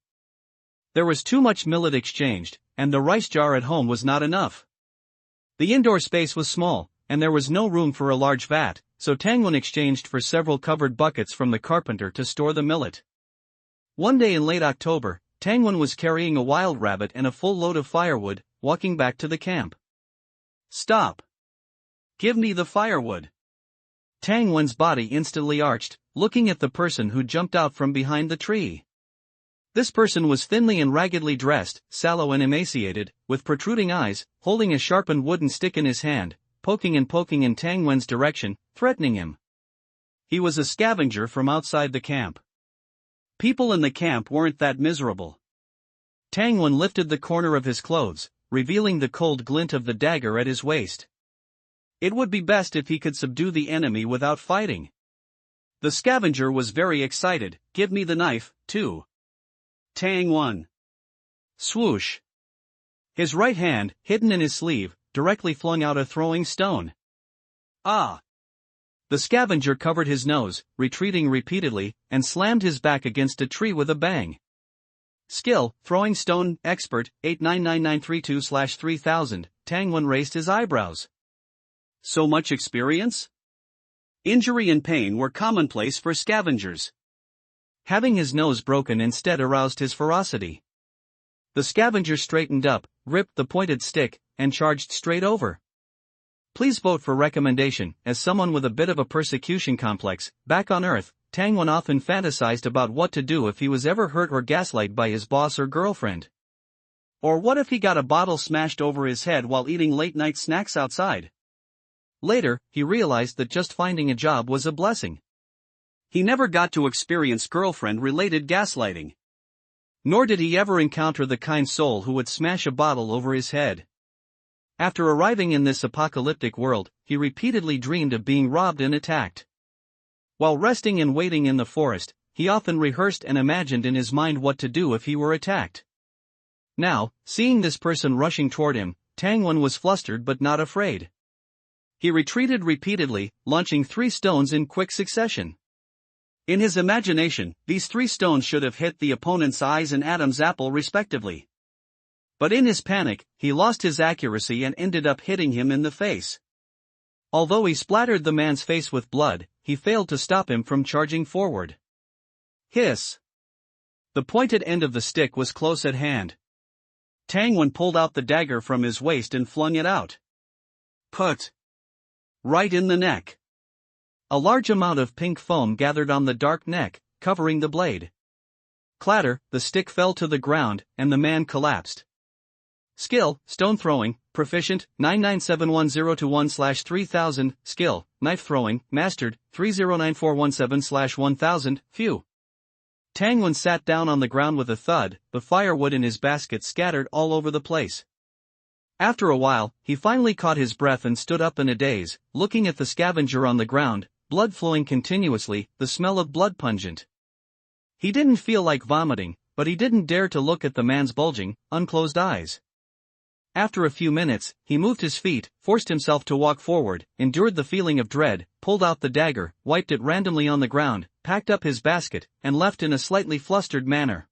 S1: There was too much millet exchanged, and the rice jar at home was not enough. The indoor space was small, and there was no room for a large vat, so Tang Wen exchanged for several covered buckets from the carpenter to store the millet. One day in late October, Tang Wen was carrying a wild rabbit and a full load of firewood, walking back to the camp.
S2: "Stop! Give me the firewood."
S1: Tang Wen's body instantly arched, looking at the person who jumped out from behind the tree. This person was thinly and raggedly dressed, sallow and emaciated, with protruding eyes, holding a sharpened wooden stick in his hand, poking in Tang Wen's direction, threatening him. He was a scavenger from outside the camp.
S2: People in the camp weren't that miserable.
S1: Tang Wen lifted the corner of his clothes, revealing the cold glint of the dagger at his waist. It would be best if he could subdue the enemy without fighting.
S2: The scavenger was very excited. "Give me the knife, too." Tang Wen.
S1: Swoosh. His right hand, hidden in his sleeve, directly flung out a throwing stone.
S2: Ah!
S1: The scavenger covered his nose, retreating repeatedly, and slammed his back against a tree with a bang. Skill, throwing stone, expert, 899932/3000, Tang Wen raised his eyebrows.
S2: So much experience? Injury and pain were commonplace for scavengers.
S1: Having his nose broken instead aroused his ferocity. The scavenger straightened up, gripped the pointed stick, and charged straight over. Please vote for recommendation. As someone with a bit of a persecution complex, back on Earth, Tang Wen often fantasized about what to do if he was ever hurt or gaslighted by his boss or girlfriend.
S2: Or what if he got a bottle smashed over his head while eating late-night snacks outside?
S1: Later, he realized that just finding a job was a blessing.
S2: He never got to experience girlfriend-related gaslighting.
S1: Nor did he ever encounter the kind soul who would smash a bottle over his head. After arriving in this apocalyptic world, he repeatedly dreamed of being robbed and attacked. While resting and waiting in the forest, he often rehearsed and imagined in his mind what to do if he were attacked. Now, seeing this person rushing toward him, Tang Wen was flustered but not afraid. He retreated repeatedly, launching 3 stones in quick succession.
S2: In his imagination, these 3 stones should have hit the opponent's eyes and Adam's apple respectively. But in his panic, he lost his accuracy and ended up hitting him in the face. Although he splattered the man's face with blood, he failed to stop him from charging forward. Hiss! The pointed end of the stick was close at hand. Tang Wen pulled out the dagger from his waist and flung it out. Put! Right in the neck.
S1: A large amount of pink foam gathered on the dark neck, covering the blade. Clatter, the stick fell to the ground, and the man collapsed. Skill, stone throwing, proficient, 997102-1/3000, skill, knife throwing, mastered, 309417/1000, phew. Tang Wen sat down on the ground with a thud, the firewood in his basket scattered all over the place. After a while, he finally caught his breath and stood up in a daze, looking at the scavenger on the ground, blood flowing continuously, the smell of blood pungent. He didn't feel like vomiting, but he didn't dare to look at the man's bulging, unclosed eyes. After a few minutes, he moved his feet, forced himself to walk forward, endured the feeling of dread, pulled out the dagger, wiped it randomly on the ground, packed up his basket, and left in a slightly flustered manner.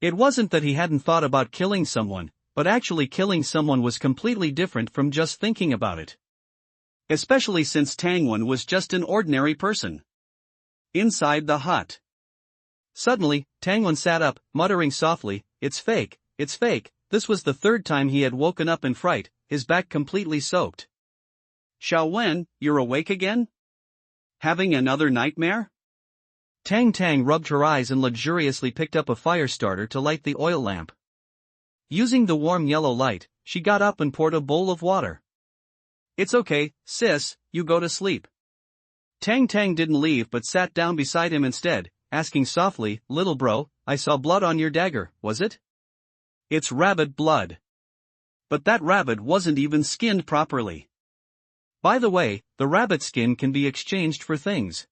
S1: It wasn't that he hadn't thought about killing someone, but actually killing someone was completely different from just thinking about it. Especially since Tang Wen was just an ordinary person. Inside the hut. Suddenly, Tang Wen sat up, muttering softly, "It's fake, it's fake." This was the 3rd time he had woken up in fright, his back completely soaked.
S2: "Xiao Wen, you're awake again? Having another nightmare?"
S1: Tang Tang rubbed her eyes and luxuriously picked up a fire starter to light the oil lamp. Using the warm yellow light, she got up and poured a bowl of water.
S2: It's okay, sis, you go to sleep.
S1: Tang Tang didn't leave but sat down beside him instead, asking softly, little bro, I saw blood on your dagger, was it?
S2: It's rabbit blood. But that rabbit wasn't even skinned properly.
S1: By the way, the rabbit skin can be exchanged for things.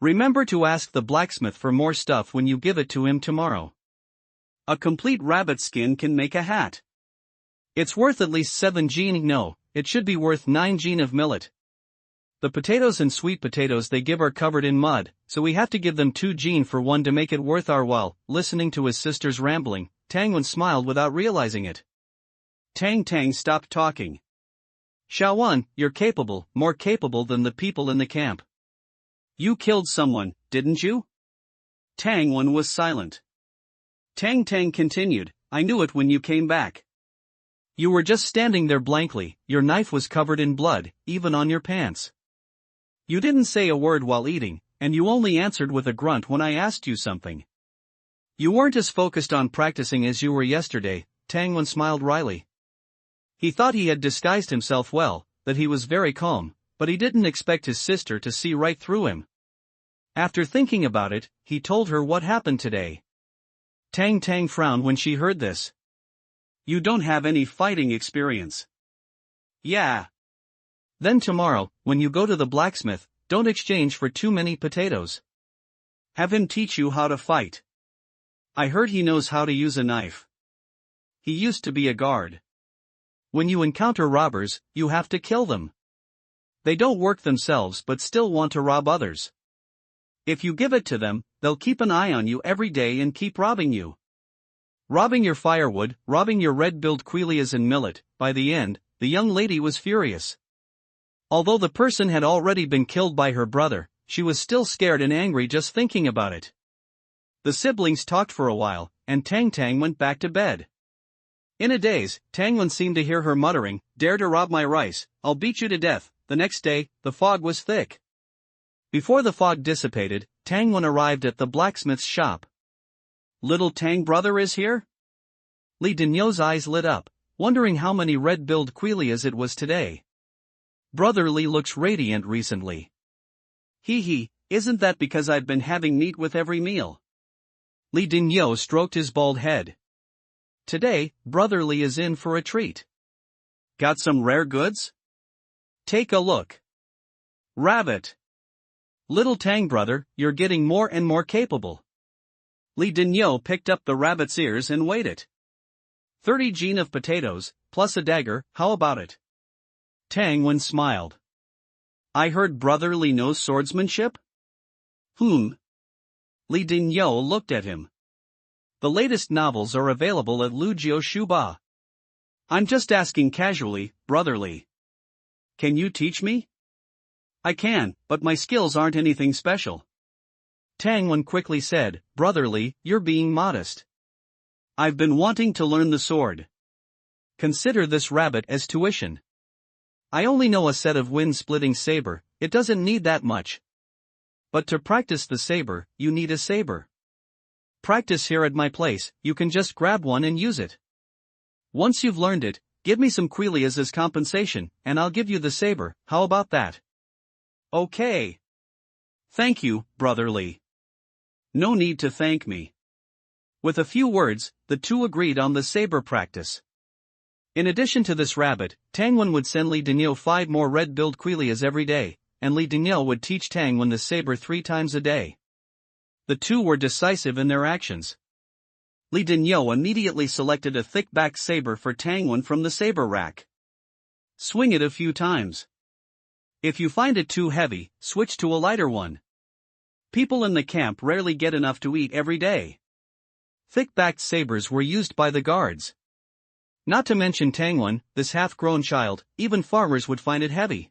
S1: Remember to ask the blacksmith for more stuff when you give it to him tomorrow.
S2: A complete rabbit skin can make a hat.
S1: It's worth at least 7 gene. No, it should be worth 9 gene of millet. The potatoes and sweet potatoes they give are covered in mud, so we have to give them 2 gene for one to make it worth our while. Listening to his sister's rambling, Tangwen smiled without realizing it.
S2: Tang Tang stopped talking.
S1: Xiaowan, you're capable, more capable than the people in the camp.
S2: You killed someone, didn't you? Tangwen was silent. Tang Tang continued, I knew it when you came back.
S1: You were just standing there blankly, your knife was covered in blood, even on your pants. You didn't say a word while eating, and you only answered with a grunt when I asked you something. You weren't as focused on practicing as you were yesterday, Tangwen smiled wryly. He thought he had disguised himself well, that he was very calm, but he didn't expect his sister to see right through him. After thinking about it, he told her what happened today. Tang Tang frowned when she heard this.
S2: You don't have any fighting experience.
S1: Yeah. Then tomorrow, when you go to the blacksmith, don't exchange for too many potatoes.
S2: Have him teach you how to fight. I heard he knows how to use a knife. He used to be a guard.
S1: When you encounter robbers, you have to kill them. They don't work themselves but still want to rob others. If you give it to them, they'll keep an eye on you every day and keep robbing you. Robbing your firewood, robbing your red-billed quilias and millet. By the end, the young lady was furious. Although the person had already been killed by her brother, she was still scared and angry just thinking about it. The siblings talked for a while, and Tang Tang went back to bed. In a daze, Tangwen seemed to hear her muttering, dare to rob my rice, I'll beat you to death. The next day, the fog was thick. Before the fog dissipated, Tangwen arrived at the blacksmith's shop.
S2: Little Tang brother is here?
S1: Li Dinyo's eyes lit up, wondering how many red-billed quilias it was today. Brother Li looks radiant recently.
S2: Hee, isn't that because I've been having meat with every meal?
S1: Li Dinyo stroked his bald head. Today, Brother Li is in for a treat.
S2: Got some rare goods?
S1: Take a look.
S2: Rabbit.
S1: Little Tang brother, you're getting more and more capable.
S2: Li Dinyo picked up the rabbit's ears and weighed it.
S1: 30 gene of potatoes, plus a dagger, how about it?
S2: Tangwen smiled. I heard Brother Li knows swordsmanship?
S1: Li
S2: Dinyo looked at him.
S1: The latest novels are available at Lujio Shuba.
S2: I'm just asking casually, Brother Li. Can you teach me? I can, but my skills aren't anything special.
S1: Tangwen quickly said, Brother Li, you're being modest.
S2: I've been wanting to learn the sword.
S1: Consider this rabbit as tuition. I only know a set of wind-splitting saber, it doesn't need that much. But to practice the saber, you need a saber. Practice here at my place, you can just grab one and use it. Once you've learned it, give me some quilias as compensation, and I'll give you the saber, how about that?
S2: Okay. Thank you, Brother Li. No need to thank me.
S1: With a few words, the two agreed on the saber practice. In addition to this rabbit, Tangwen would send Li Dinyo 5 more red-billed quilias every day, and Li Dinyo would teach Tangwen the saber 3 times a day. The two were decisive in their actions.
S2: Li Dinyo immediately selected a thick-backed saber for Tangwen from the saber rack. Swing it a few times. If you find it too heavy, switch to a lighter one. People in the camp rarely get enough to eat every day.
S1: Thick-backed sabers were used by the guards. Not to mention Tangwen, this half-grown child, even farmers would find it heavy.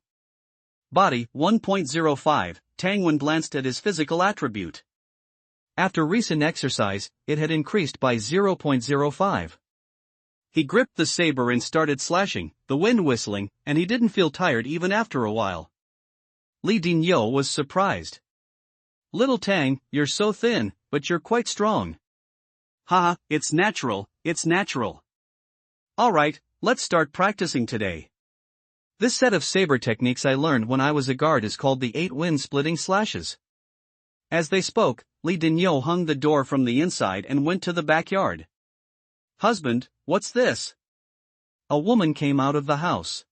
S2: Body 1.05, Tangwen glanced at his physical attribute.
S1: After recent exercise, it had increased by 0.05. He gripped the saber and started slashing, the wind whistling, and he didn't feel tired even after a while. Li Dinyo was surprised. Little Tang, you're so thin, but you're quite strong.
S2: Haha, it's natural, it's natural. Alright, let's start practicing today.
S1: This set of saber techniques I learned when I was a guard is called the 8 wind-splitting slashes.
S2: As they spoke, Li Dinyo hung the door from the inside and went to the backyard. Husband, what's this?
S1: A woman came out of the house.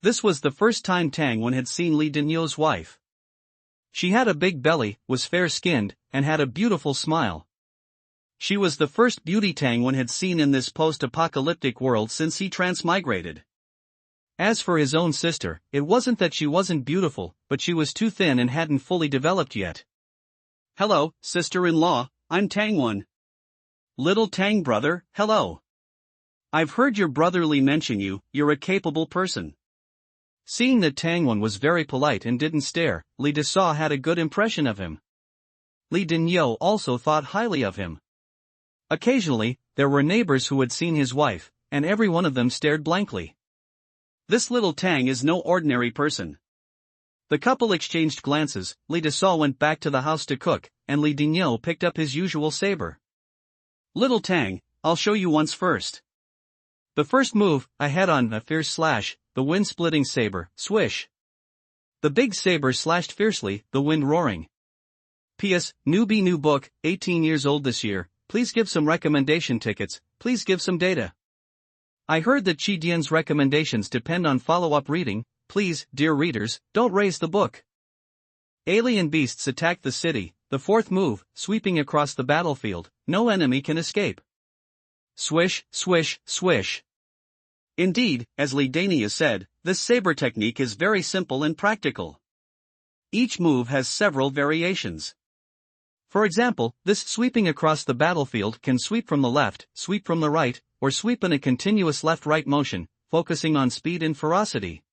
S1: This was the first time Tang Wen had seen Li Dinyo's wife. She had a big belly, was fair-skinned, and had a beautiful smile. She was the first beauty Tang Wen had seen in this post-apocalyptic world since he transmigrated. As for his own sister, it wasn't that she wasn't beautiful, but she was too thin and hadn't fully developed yet.
S2: Hello, sister-in-law, I'm Tang Wen. Little Tang brother, hello. I've heard your brother Li mention you, you're a capable person.
S1: Seeing that Tang Wen was very polite and didn't stare, Li Desaw had a good impression of him. Li Dinyo also thought highly of him. Occasionally, there were neighbors who had seen his wife, and every one of them stared blankly.
S2: This little Tang is no ordinary person. The couple exchanged glances. Li Desaw went back to the house to cook, and Li Dinyo picked up his usual saber. Little Tang, I'll show you once first.
S1: The first move, I had on a fierce slash, the wind-splitting saber, swish. The big saber slashed fiercely, the wind roaring. P.S. Newbie new book, 18 years old this year, please give some recommendation tickets, please give some data. I heard that Chi Dian's recommendations depend on follow-up reading. Please, dear readers, don't raise the book. Alien beasts attack the city. The fourth move, sweeping across the battlefield, no enemy can escape. Swish, swish, swish.
S2: Indeed, as Li Dania said, this saber technique is very simple and practical. Each move has several variations.
S1: For example, this sweeping across the battlefield can sweep from the left, sweep from the right, or sweep in a continuous left-right motion, focusing on speed and ferocity.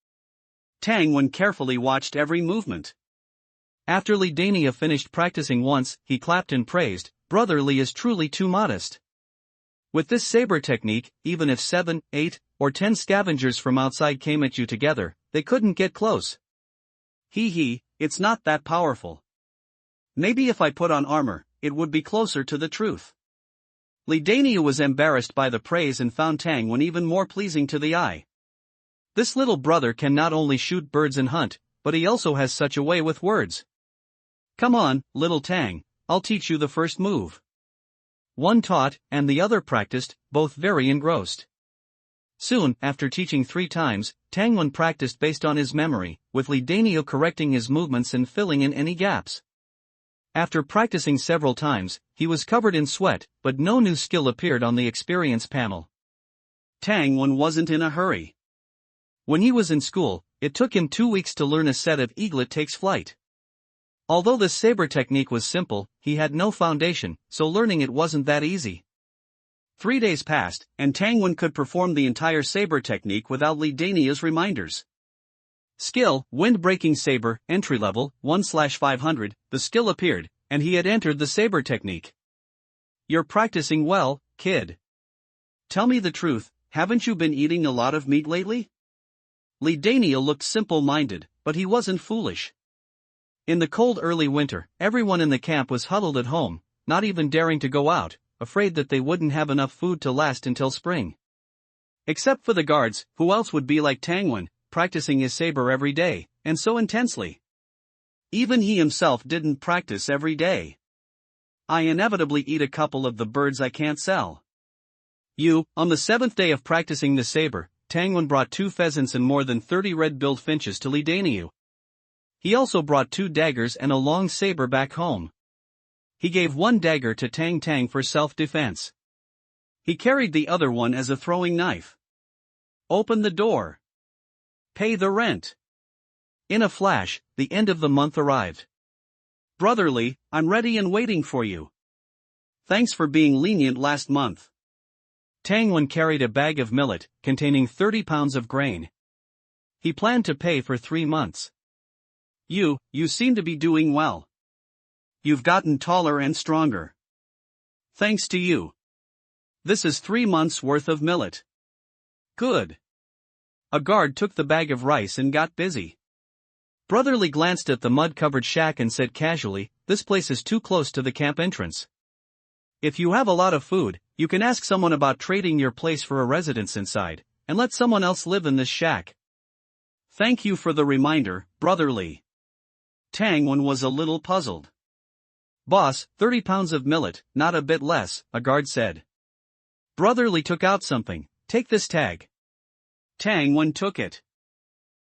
S2: Tang Wen carefully watched every movement.
S1: After Li Dania finished practicing once, he clapped and praised, "Brother Li is truly too modest." With this saber technique, even if 7, 8, or 10 scavengers from outside came at you together, they couldn't get close.
S2: It's not that powerful. Maybe if I put on armor, it would be closer to the truth. Li Dania was embarrassed by the praise and found Tang Wen even more pleasing to the eye. This little brother can not only shoot birds and hunt, but he also has such a way with words. Come on, little Tang, I'll teach you the first move. One taught, and the other practiced, both very engrossed. Soon, after teaching 3 times, Tang Wen practiced based on his memory, with Li Dania correcting his movements and filling in any gaps. After practicing several times, he was covered in sweat, but no new skill appeared on the experience panel. Tang Wen wasn't in a hurry. When he was in school, it took him 2 weeks to learn a set of Eaglet Takes Flight. Although the saber technique was simple, he had no foundation, so learning it wasn't that easy. 3 days passed, and Tang Wen could perform the entire saber technique without Li Dania's reminders. Skill, Wind-Breaking Saber, entry level, 1/500, the skill appeared, and he had entered the saber technique. You're practicing well, kid. Tell me the truth, haven't you been eating a lot of meat lately? Li Dania looked simple-minded, but he wasn't foolish. In the cold early winter, everyone in the camp was huddled at home, not even daring to go out, afraid that they wouldn't have enough food to last until spring. Except for the guards, who else would be like Tang Wen, practicing his saber every day, and so intensely? Even he himself didn't practice every day. I inevitably eat a couple of the birds I can't sell. On the 7th day of practicing the saber, Tang Wen brought 2 pheasants and more than 30 red-billed finches to Li Dania. He also brought 2 daggers and a long saber back home. He gave one dagger to Tang Tang for self-defense. He carried the other one as a throwing knife. Open the door. Pay the rent. In a flash, the end of the month arrived. Brotherly, I'm ready and waiting for you. Thanks for being lenient last month. Tang Wen carried a bag of millet, containing 30 pounds of grain. He planned to pay for 3 months. You seem to be doing well. You've gotten taller and stronger. Thanks to you. This is 3 months' worth of millet. Good. A guard took the bag of rice and got busy. Brotherly glanced at the mud-covered shack and said casually, "This place is too close to the camp entrance. If you have a lot of food, You can ask someone about trading your place for a residence inside, and let someone else live in this shack. Thank you for the reminder, brotherly. Tangwon was a little puzzled. Boss, 30 pounds of millet, not a bit less, a guard said. Brotherly took out something. Take this tag. Tangwon took it.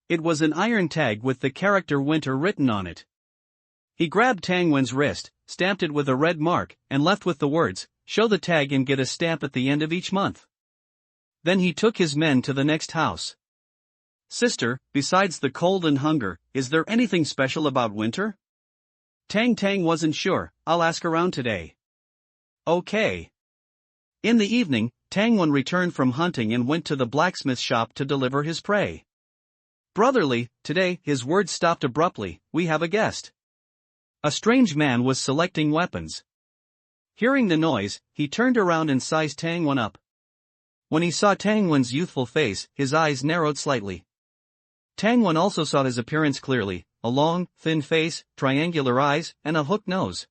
S2: It was an iron tag with the character Winter written on it. He grabbed Tangwon's wrist, stamped it with a red mark, and left with the words, show the tag and get a stamp at the end of each month. Then he took his men to the next house. Sister, besides the cold and hunger, is there anything special about winter? Tang wasn't sure. I'll ask around today. Okay. In the evening, Tangwon returned from hunting and went to the blacksmith shop to deliver his prey. Brotherly, today, his words stopped abruptly, we have a guest. A strange man was selecting weapons. Hearing the noise, he turned around and sized Tangwon up. When he saw Tangwon's youthful face, his eyes narrowed slightly. Tangwon also saw his appearance clearly, a long, thin face, triangular eyes, and a hooked nose.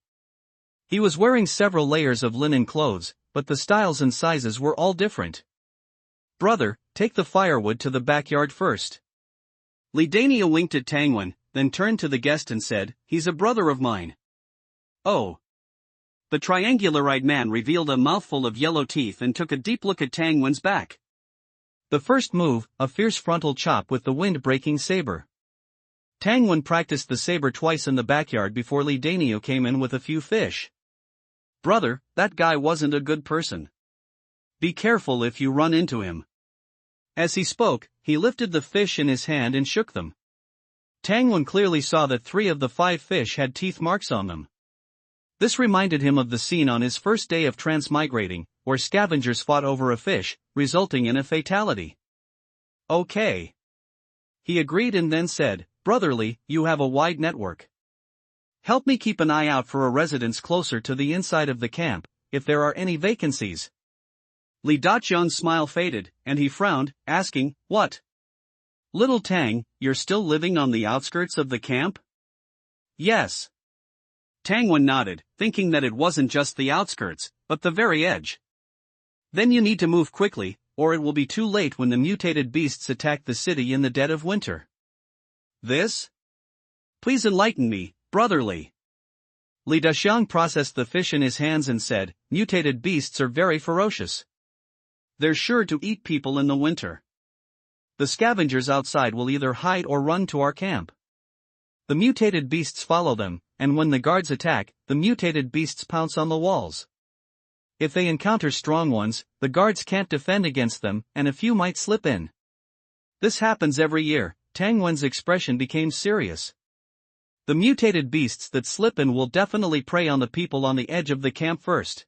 S2: He was wearing several layers of linen clothes, but the styles and sizes were all different. Brother, take the firewood to the backyard first. Lidania winked at Tangwon, then turned to the guest and said, he's a brother of mine. Oh. The triangular-eyed man revealed a mouthful of yellow teeth and took a deep look at Tangwon's back. The first move, a fierce frontal chop with the wind-breaking saber. Tangwon practiced the saber twice in the backyard before Lidania came in with a few fish. Brother, that guy wasn't a good person. Be careful if you run into him. As he spoke, he lifted the fish in his hand and shook them. Tangwon clearly saw that 3 of the 5 fish had teeth marks on them. This reminded him of the scene on his first day of transmigrating, where scavengers fought over a fish, resulting in a fatality. Okay. He agreed and then said, brotherly, you have a wide network. Help me keep an eye out for a residence closer to the inside of the camp, if there are any vacancies. Li Dachang's smile faded, and he frowned, asking, what? Little Tang, you're still living on the outskirts of the camp? Yes. Tangwon nodded, thinking that it wasn't just the outskirts, but the very edge. Then you need to move quickly, or it will be too late when the mutated beasts attack the city in the dead of winter. This? Please enlighten me, brotherly. Li Dachang processed the fish in his hands and said, mutated beasts are very ferocious. They're sure to eat people in the winter. The scavengers outside will either hide or run to our camp. The mutated beasts follow them, and when the guards attack, the mutated beasts pounce on the walls. If they encounter strong ones, the guards can't defend against them, and a few might slip in. This happens every year. Tangwon's expression became serious. The mutated beasts that slip in will definitely prey on the people on the edge of the camp first.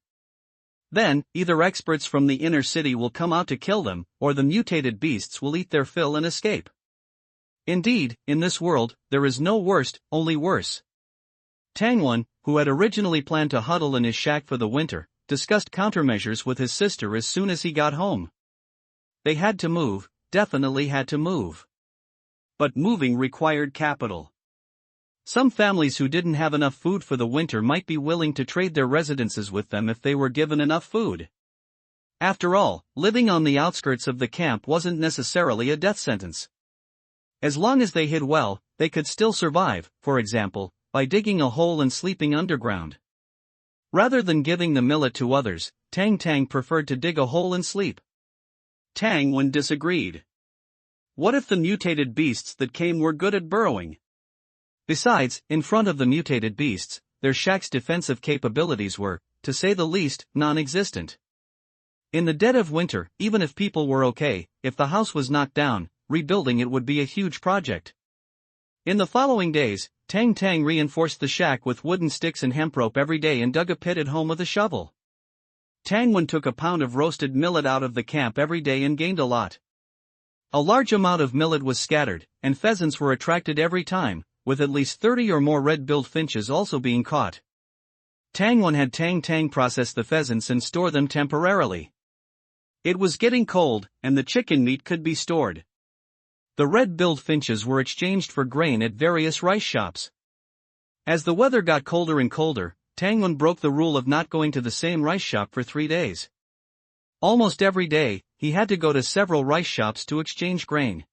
S2: Then, either experts from the inner city will come out to kill them, or the mutated beasts will eat their fill and escape. Indeed, in this world, there is no worst, only worse. Tangwon, who had originally planned to huddle in his shack for the winter, discussed countermeasures with his sister as soon as he got home. They had to move, definitely had to move. But moving required capital. Some families who didn't have enough food for the winter might be willing to trade their residences with them if they were given enough food. After all, living on the outskirts of the camp wasn't necessarily a death sentence. As long as they hid well, they could still survive, for example, by digging a hole and sleeping underground. Rather than giving the millet to others, Tang preferred to dig a hole and sleep. Tangwon disagreed. What if the mutated beasts that came were good at burrowing? Besides, in front of the mutated beasts, their shack's defensive capabilities were, to say the least, non-existent. In the dead of winter, even if people were okay, if the house was knocked down, rebuilding it would be a huge project. In the following days, Tang reinforced the shack with wooden sticks and hemp rope every day and dug a pit at home with a shovel. Tangwon took a pound of roasted millet out of the camp every day and gained a lot. A large amount of millet was scattered, and pheasants were attracted every time, with at least 30 or more red-billed finches also being caught. Tangwon had Tang process the pheasants and store them temporarily. It was getting cold, and the chicken meat could be stored. The red-billed finches were exchanged for grain at various rice shops. As the weather got colder and colder, Tangwon broke the rule of not going to the same rice shop for 3 days.
S1: Almost every day, he had to go to several rice shops to exchange grain.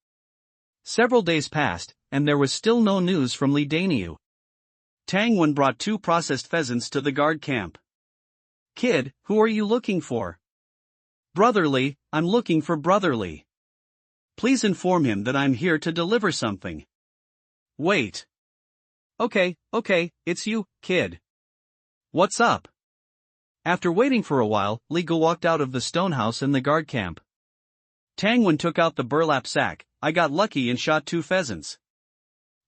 S1: Several days passed, and there was still no news from Li Daniu.
S2: Tang Wen brought 2 processed pheasants to the guard camp.
S1: Kid, who are you looking for?
S2: Brotherly, I'm looking for Brotherly. Please inform him that I'm here to deliver something.
S1: Wait. Okay, it's you, kid. What's up? After waiting for a while, Li Gu walked out of the stone house in the guard camp.
S2: Tang Wen took out the burlap sack. I got lucky and shot 2 pheasants.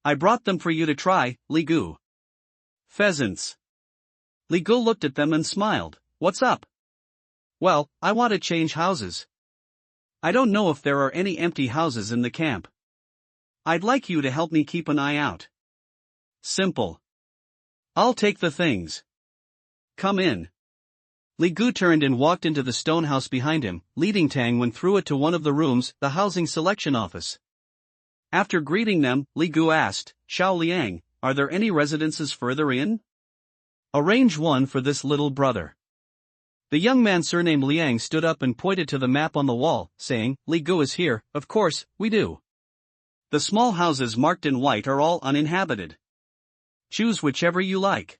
S2: I brought them for you to try, Li Gu.
S1: Pheasants.
S2: Li Gu looked at them and smiled. What's up?
S1: Well, I want to change houses.
S2: I don't know if there are any empty houses in the camp. I'd like you to help me keep an eye out.
S1: Simple.
S2: I'll take the things. Come in.
S1: Li Gu turned and walked into the stone house behind him, leading Tang Wen through it to one of the rooms, the housing selection office.
S2: After greeting them, Li Gu asked, Xiao Liang, are there any residences further in?
S1: Arrange one for this little brother. The young man surnamed Liang stood up and pointed to the map on the wall, saying, Li Gu is here, of course, we do.
S2: The small houses marked in white are all uninhabited. Choose whichever you like.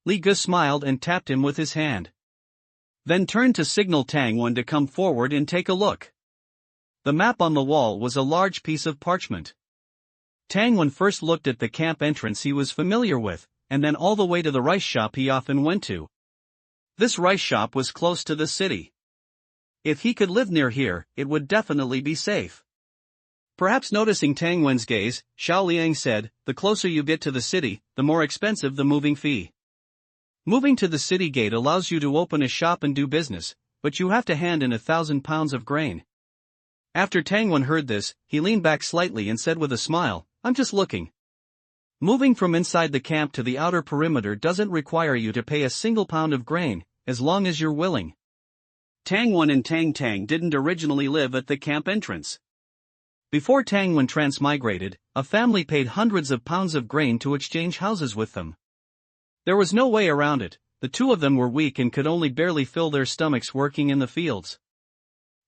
S1: Li Gu smiled and tapped him with his hand.
S2: Then turned to signal Tang Wen to come forward and take a look.
S1: The map on the wall was a large piece of parchment. Tang Wen first looked at the camp entrance he was familiar with, and then all the way to the rice shop he often went to.
S2: This rice shop was close to the city. If he could live near here, it would definitely be safe.
S1: Perhaps noticing Tang Wen's gaze, Xiao Liang said, the closer you get to the city, the more expensive the moving fee. Moving to the city gate allows you to open a shop and do business, but you have to hand in 1,000 pounds of grain. After Tang Wen heard this, he leaned back slightly and said with a smile, I'm just looking. Moving from inside the camp to the outer perimeter doesn't require you to pay a single pound of grain, as long as you're willing.
S2: Tang Wen and Tang Tang didn't originally live at the camp entrance.
S1: Before Tang Wen transmigrated, a family paid hundreds of pounds of grain to exchange houses with them. There was no way around it, the 2 of them were weak and could only barely fill their stomachs working in the fields.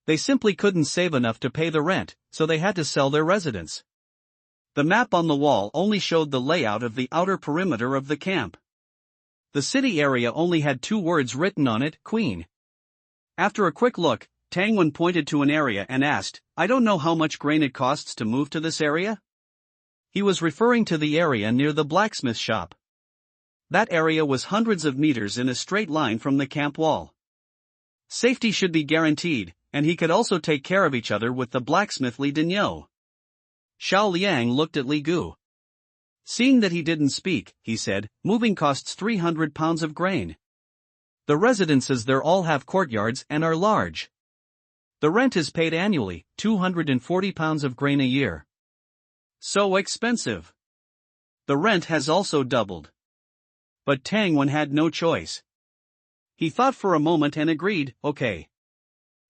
S1: They simply couldn't save enough to pay the rent, so they had to sell their residence.
S2: The map on the wall only showed the layout of the outer perimeter of the camp. The city area only had 2 words written on it, Queen. After a quick look, Tang Wen pointed to an area and asked, I don't know how much grain it costs to move to this area?
S1: He was referring to the area near the blacksmith shop.
S2: That area was hundreds of meters in a straight line from the camp wall. Safety should be guaranteed, and he could also take care of each other with the blacksmith Li Daniu.
S1: Xiao Liang looked at Li Gu. Seeing that he didn't speak, he said, moving costs 300 pounds of grain. The residences there all have courtyards and are large. The rent is paid annually, 240 pounds of grain a year.
S2: So expensive. The rent has also doubled. But Tang Wen had no choice. He thought for a moment and agreed, okay.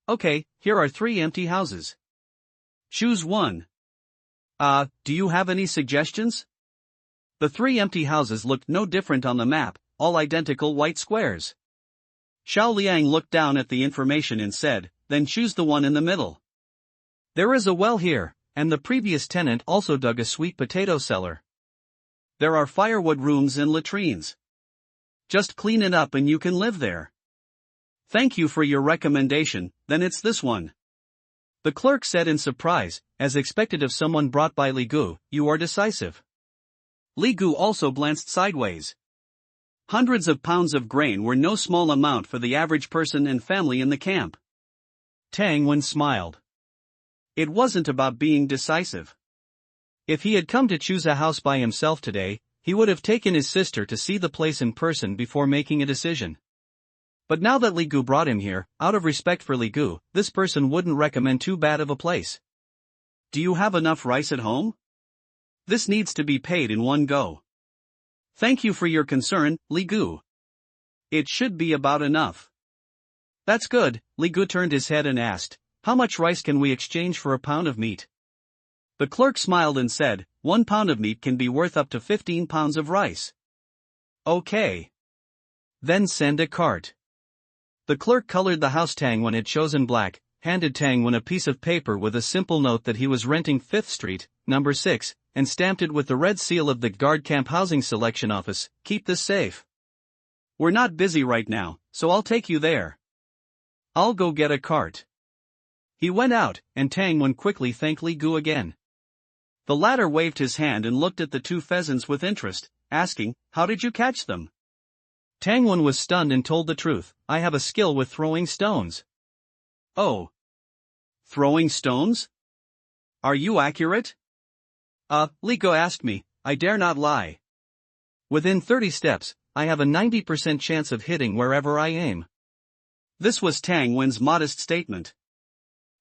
S1: Okay, here are 3 empty houses.
S2: Choose one.
S1: Do you have any suggestions? The 3 empty houses looked no different on the map, all identical white squares.
S2: Xiao Liang looked down at the information and said, then choose the one in the middle.
S1: There is a well here, and the previous tenant also dug a sweet potato cellar.
S2: There are firewood rooms and latrines. Just clean it up and you can live there. Thank you for your recommendation, then it's this one.
S1: The clerk said in surprise, as expected of someone brought by Li Gu, you are decisive.
S2: Li Gu also glanced sideways. Hundreds of pounds of grain were no small amount for the average person and family in the camp.
S1: Tang Wen smiled.
S2: It wasn't about being decisive.
S1: If he had come to choose a house by himself today, he would have taken his sister to see the place in person before making a decision. But now that Li Gu brought him here, out of respect for Li Gu, this person wouldn't recommend too bad of a place.
S2: Do you have enough rice at home? This needs to be paid in one go. Thank you for your concern, Li Gu. It should be about enough.
S1: That's good. Li Gu turned his head and asked, how much rice can we exchange for a pound of meat?
S2: The clerk smiled and said, 1 pound of meat can be worth up to 15 pounds of rice.
S1: Okay. Then send a cart. The clerk colored the house. Tangwen had chosen black, handed Tangwen a piece of paper with a simple note that he was renting 5th Street, number 6, and stamped it with the red seal of the Guard Camp Housing Selection Office. Keep this safe.
S2: We're not busy right now, so I'll take you there. I'll go get a cart.
S1: He went out, and Tangwen quickly thanked Li Gu again.
S2: The latter waved his hand and looked at the 2 pheasants with interest, asking, "How did you catch them?"
S1: Tangwen was stunned and told the truth. "I have a skill with throwing stones."
S2: "Oh. Throwing stones? Are you accurate?"
S1: Li Gu asked me. "I dare not lie. Within 30 steps, I have a 90% chance of hitting wherever I aim."
S2: This was Tangwen's modest statement.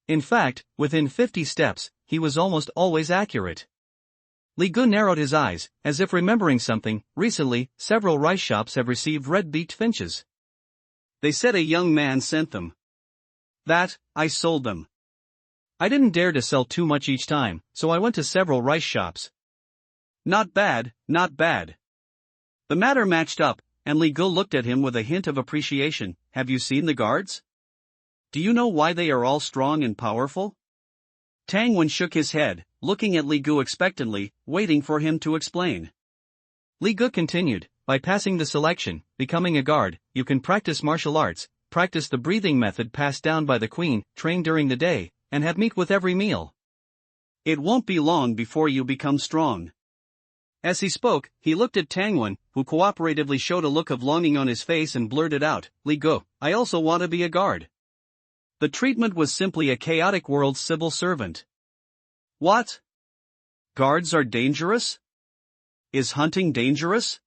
S1: In fact, within 50 steps, he was almost always accurate. Li Gu narrowed his eyes, as if remembering something. "Recently, several rice shops have received red-beaked finches.
S2: They said a young man sent them. I sold them.
S1: I didn't dare to sell too much each time, so I went to several rice shops."
S2: Not bad, not bad. The matter matched up, and Li Gu looked at him with a hint of appreciation. "Have you seen the guards? Do you know why they are all strong and powerful?" Tangwen shook his head, looking at Li Gu expectantly, waiting for him to explain.
S1: Li Gu continued, "By passing the selection, becoming a guard, you can practice martial arts, practice the breathing method passed down by the queen, train during the day, and have meat with every meal.
S2: It won't be long before you become strong." As he spoke, he looked at Tangwen, who cooperatively showed a look of longing on his face and blurted out, "Li Gu, I also want to be a guard." The treatment was simply a chaotic world civil servant.
S1: "What?
S2: Guards are dangerous? Is hunting dangerous?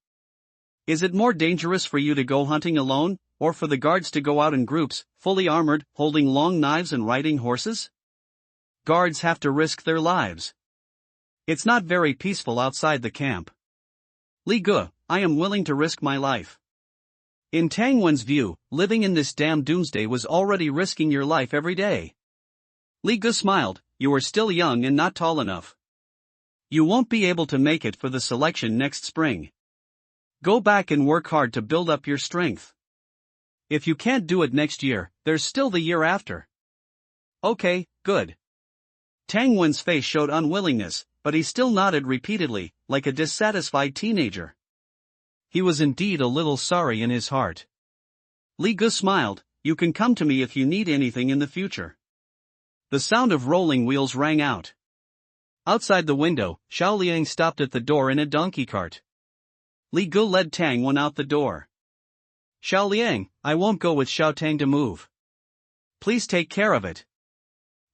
S2: Is it more dangerous for you to go hunting alone, or for the guards to go out in groups, fully armored, holding long knives and riding horses? Guards have to risk their lives. It's not very peaceful outside the camp. Li Gu, I am willing to risk my life." In Tangwen's view, living in this damn doomsday was already risking your life every day. Li Gu smiled. "You are still young and not tall enough. You won't be able to make it for the selection next spring. Go back and work hard to build up your strength. If you can't do it next year, there's still the year after." "Okay, good." Tangwen's face showed unwillingness, but he still nodded repeatedly, like a dissatisfied teenager. He was indeed a little sorry in his heart. Li Gu smiled. "You can come to me if you need anything in the future." The sound of rolling wheels rang out. Outside the window, Xiao Liang stopped at the door in a donkey cart. Li Gu led Tangwen out the door. "Xiao Liang, I won't go with Xiao Tang to move. Please take care of it."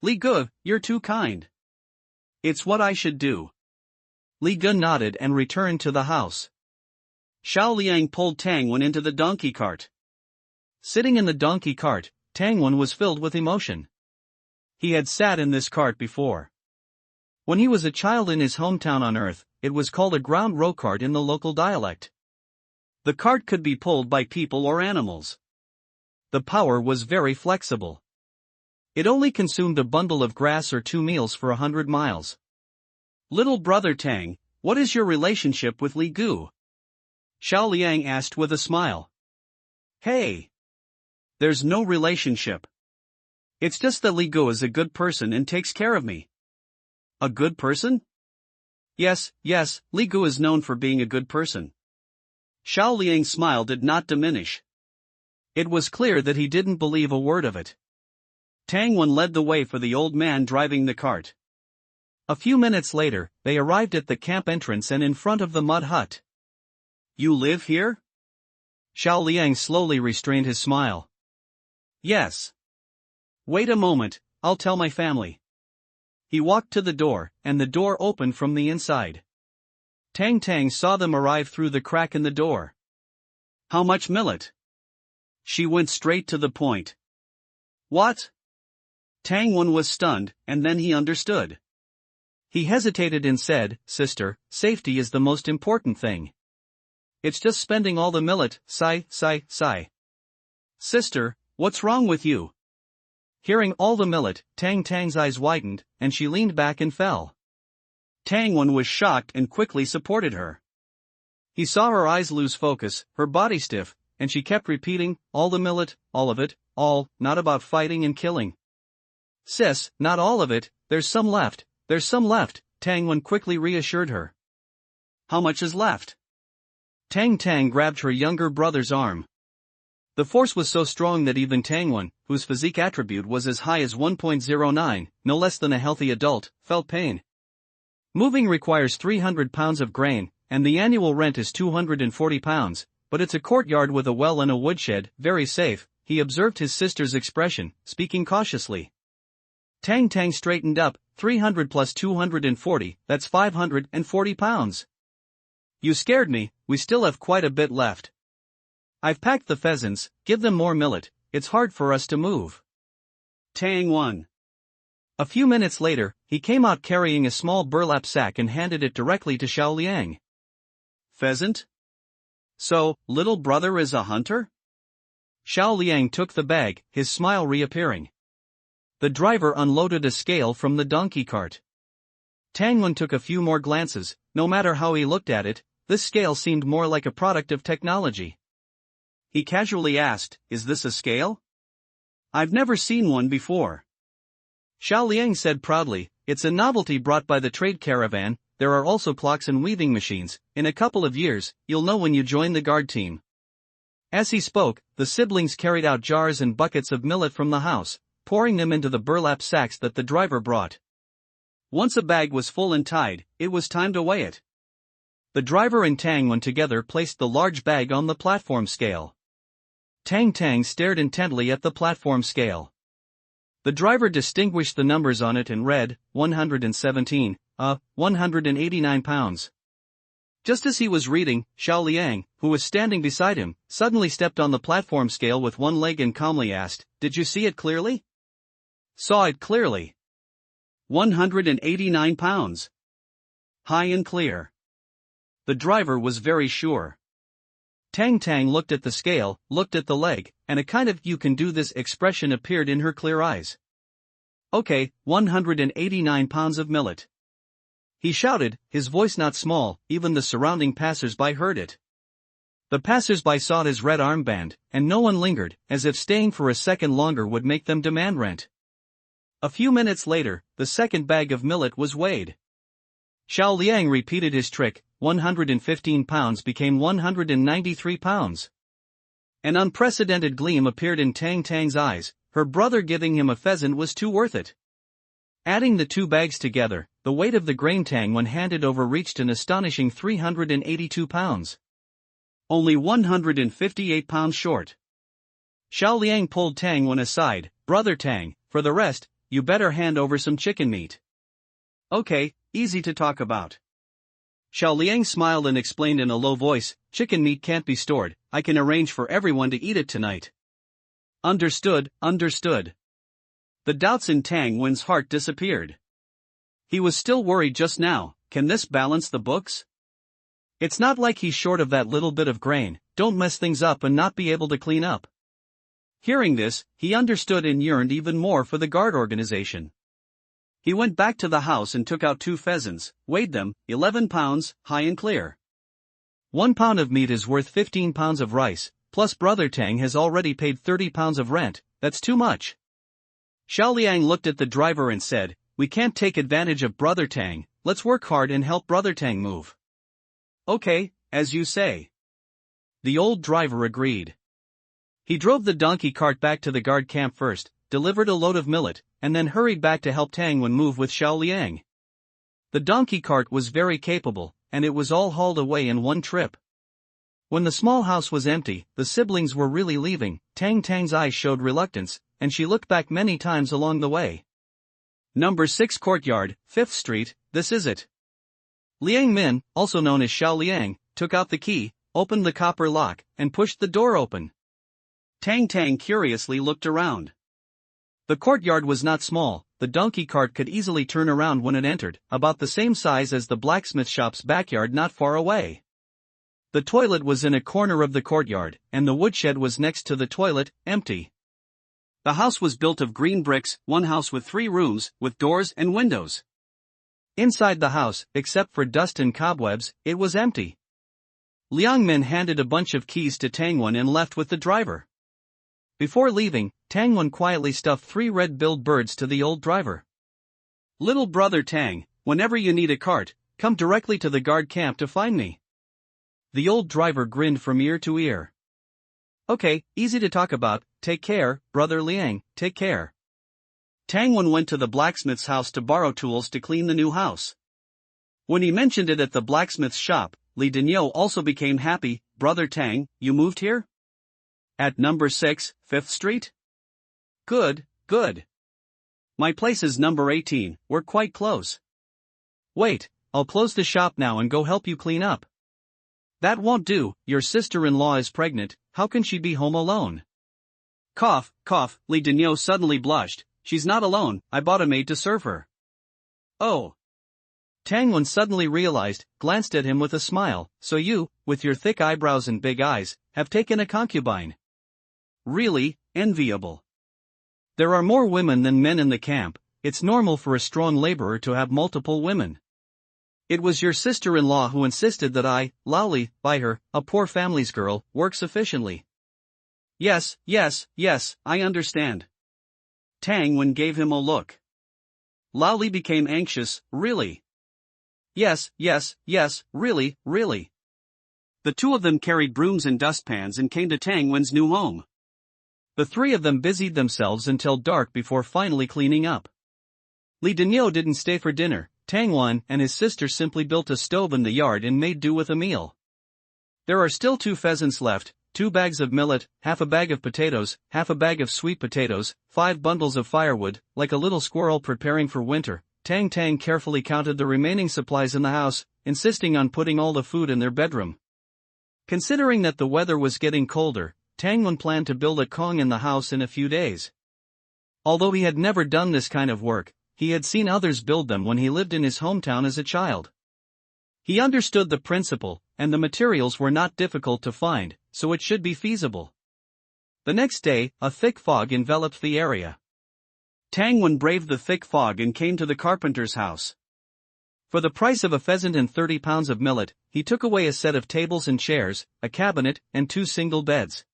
S2: "Li Gu, you're too kind. It's what I should do." Li Gu nodded and returned to the house. Xiao Liang pulled Tangwen into the donkey cart. Sitting in the donkey cart, Tangwen was filled with emotion. He had sat in this cart before. When he was a child in his hometown on Earth, it was called a ground row cart in the local dialect. The cart could be pulled by people or animals. The power was very flexible. It only consumed a bundle of grass or 2 meals for 100 miles. "Little brother Tang, what is your relationship with Li Gu?" Xiao Liang asked with a smile. "Hey! There's no relationship. It's just that Li Gu is a good person and takes care of me." "A good person?" Yes, Li Gu is known for being a good person." Xiao Liang's smile did not diminish. It was clear that he didn't believe a word of it. Tangwen led the way for the old man driving the cart. A few minutes later, they arrived at the camp entrance and in front of the mud hut. "You live here?" Xiao Liang slowly restrained his smile. "Yes. Wait a moment, I'll tell my family." He walked to the door, and the door opened from the inside. Tang saw them arrive through the crack in the door. "How much millet?" She went straight to the point. "What?" Tangwen was stunned, and then he understood. He hesitated and said, "Sister, safety is the most important thing. It's just spending all the millet, sigh. Sister, what's wrong with you?" Hearing all the millet, Tang's eyes widened, and she leaned back and fell. Tangwen was shocked and quickly supported her. He saw her eyes lose focus, her body stiff,
S1: and she kept repeating, all the millet, all of it, all, not about fighting and killing. Sis, not all of it, there's some left, Tang Wen quickly reassured her.
S2: How much is left?
S1: Tang grabbed her younger brother's arm. The force was so strong that even Tang Wen, whose physique attribute was as high as 1.09, no less than a healthy adult, felt pain. Moving requires 300 pounds of grain, and the annual rent is 240 pounds, but it's a courtyard with a well and a woodshed, very safe, he observed his sister's expression, speaking cautiously. Tang straightened up, 300 plus 240, that's 540 pounds. You scared me, we still have quite a bit left. I've packed the pheasants, give them more millet, it's hard for us to move.
S2: Tang won.
S1: A few minutes later, he came out carrying a small burlap sack and handed it directly to Xiao Liang.
S2: Pheasant? So, little brother is a hunter?
S1: Xiao Liang took the bag, his smile reappearing. The driver unloaded a scale from the donkey cart. Tang Wen took a few more glances. No matter how he looked at it, this scale seemed more like a product of technology.
S2: He casually asked, is this a scale? I've never seen one before.
S1: Xiao Liang said proudly, it's a novelty brought by the trade caravan. There are also clocks and weaving machines. In a couple of years, you'll know when you join the guard team. As he spoke, the siblings carried out jars and buckets of millet from the house, pouring them into the burlap sacks that the driver brought.
S2: Once a bag was full and tied, it was time to weigh it.
S1: The driver and Tang Wen together placed the large bag on the platform scale. Tang stared intently at the platform scale. The driver distinguished the numbers on it and read, 117, 189 pounds. Just as he was reading, Xiao Liang, who was standing beside him, suddenly stepped on the platform scale with one leg and calmly asked, did you see it clearly?
S2: Saw it clearly. 189 pounds. High and clear. The driver was very sure.
S1: Tang looked at the scale, looked at the leg, and a kind of you can do this expression appeared in her clear eyes. Okay, 189 pounds of millet. He shouted, his voice not small, even the surrounding passers-by heard it. The passers-by saw his red armband, and no one lingered, as if staying for a second longer would make them demand rent. A few minutes later, the second bag of millet was weighed. Xiao Liang repeated his trick, 115 pounds became 193 pounds. An unprecedented gleam appeared in Tang's eyes, her brother giving him a pheasant was too worth it. Adding the two bags together, the weight of the grain Tang when handed over reached an astonishing 382 pounds.
S2: Only 158 pounds short.
S1: Xiao Liang pulled Tang Wen aside, brother Tang, for the rest, you better hand over some chicken meat.
S2: Okay, easy to talk about.
S1: Xiao Liang smiled and explained in a low voice, chicken meat can't be stored, I can arrange for everyone to eat it tonight.
S2: Understood. The doubts in Tang Wen's heart disappeared. He was still worried just now, can this balance the books?
S1: It's not like he's short of that little bit of grain, don't mess things up and not be able to clean up. Hearing this, he understood and yearned even more for the guard organization.
S2: He went back to the house and took out two pheasants, weighed them, 11 pounds, high and clear.
S1: 1 pound of meat is worth 15 pounds of rice, plus brother Tang has already paid 30 pounds of rent, that's too much. Xiao Liang looked at the driver and said, we can't take advantage of brother Tang, let's work hard and help brother Tang move.
S2: Okay, as you say.
S1: The old driver agreed. He drove the donkey cart back to the guard camp first, delivered a load of millet, and then hurried back to help Tang Wen move with Xiao Liang. The donkey cart was very capable, and it was all hauled away in one trip. When the small house was empty, the siblings were really leaving. Tang's eyes showed reluctance, and she looked back many times along the way. Number 6 Courtyard, 5th Street, this is it. Liang Min, also known as Xiao Liang, took out the key, opened the copper lock, and pushed the door open.
S2: Tang curiously looked around.
S1: The courtyard was not small, the donkey cart could easily turn around when it entered, about the same size as the blacksmith shop's backyard not far away. The toilet was in a corner of the courtyard, and the woodshed was next to the toilet, empty.
S2: The house was built of green bricks, one house with 3 rooms, with doors and windows.
S1: Inside the house, except for dust and cobwebs, it was empty.
S2: Liang Min handed a bunch of keys to Tangwen and left with the driver. Before leaving, Tangwen quietly stuffed 3 red-billed birds to the old driver. "Little brother Tang, whenever you need a cart, come directly to the guard camp to find me." The old driver grinned from ear to ear. "Okay, easy to talk about, take care, brother Liang, take care." Tangwen went to the blacksmith's house to borrow tools to clean the new house. When he mentioned it at the blacksmith's shop, Li Denyo also became happy. "Brother Tang, you moved here? At number 6, 5th Street? Good, good. My place is number 18, we're quite close." "Wait, I'll close the shop now and go help you clean up." "That won't do, your sister-in-law is pregnant, how can she be home alone?" Cough, cough, Li Denyo suddenly blushed. "She's not alone, I bought a maid to serve her." "Oh." Tangwen suddenly realized, glanced at him with a smile. "So you, with your thick eyebrows and big eyes, have taken a concubine. Really, enviable. There are more women than men in the camp, it's normal for a strong laborer to have multiple women. It was your sister-in-law who insisted that I, Laoli, buy her, a poor family's girl, works efficiently." Yes, I understand." Tangwen gave him a look. Laoli became anxious. "Really?" Yes, really. The 2 of them carried brooms and dustpans and came to Tangwen's new home. The 3 of them busied themselves until dark before finally cleaning up. Li Denyo didn't stay for dinner. Tangwen and his sister simply built a stove in the yard and made do with a meal. There are still 2 pheasants left, 2 bags of millet, half a bag of potatoes, half a bag of sweet potatoes, 5 bundles of firewood. Like a little squirrel preparing for winter, Tang carefully counted the remaining supplies in the house, insisting on putting all the food in their bedroom. Considering that the weather was getting colder, Tangwen planned to build a kong in the house in a few days. Although he had never done this kind of work, he had seen others build them when he lived in his hometown as a child. He understood the principle, and the materials were not difficult to find, so it should be feasible. The next day, a thick fog enveloped the area. Tangwen braved the thick fog and came to the carpenter's house. For the price of a pheasant and 30 pounds of millet, he took away a set of tables and chairs, a cabinet, and 2 single beds.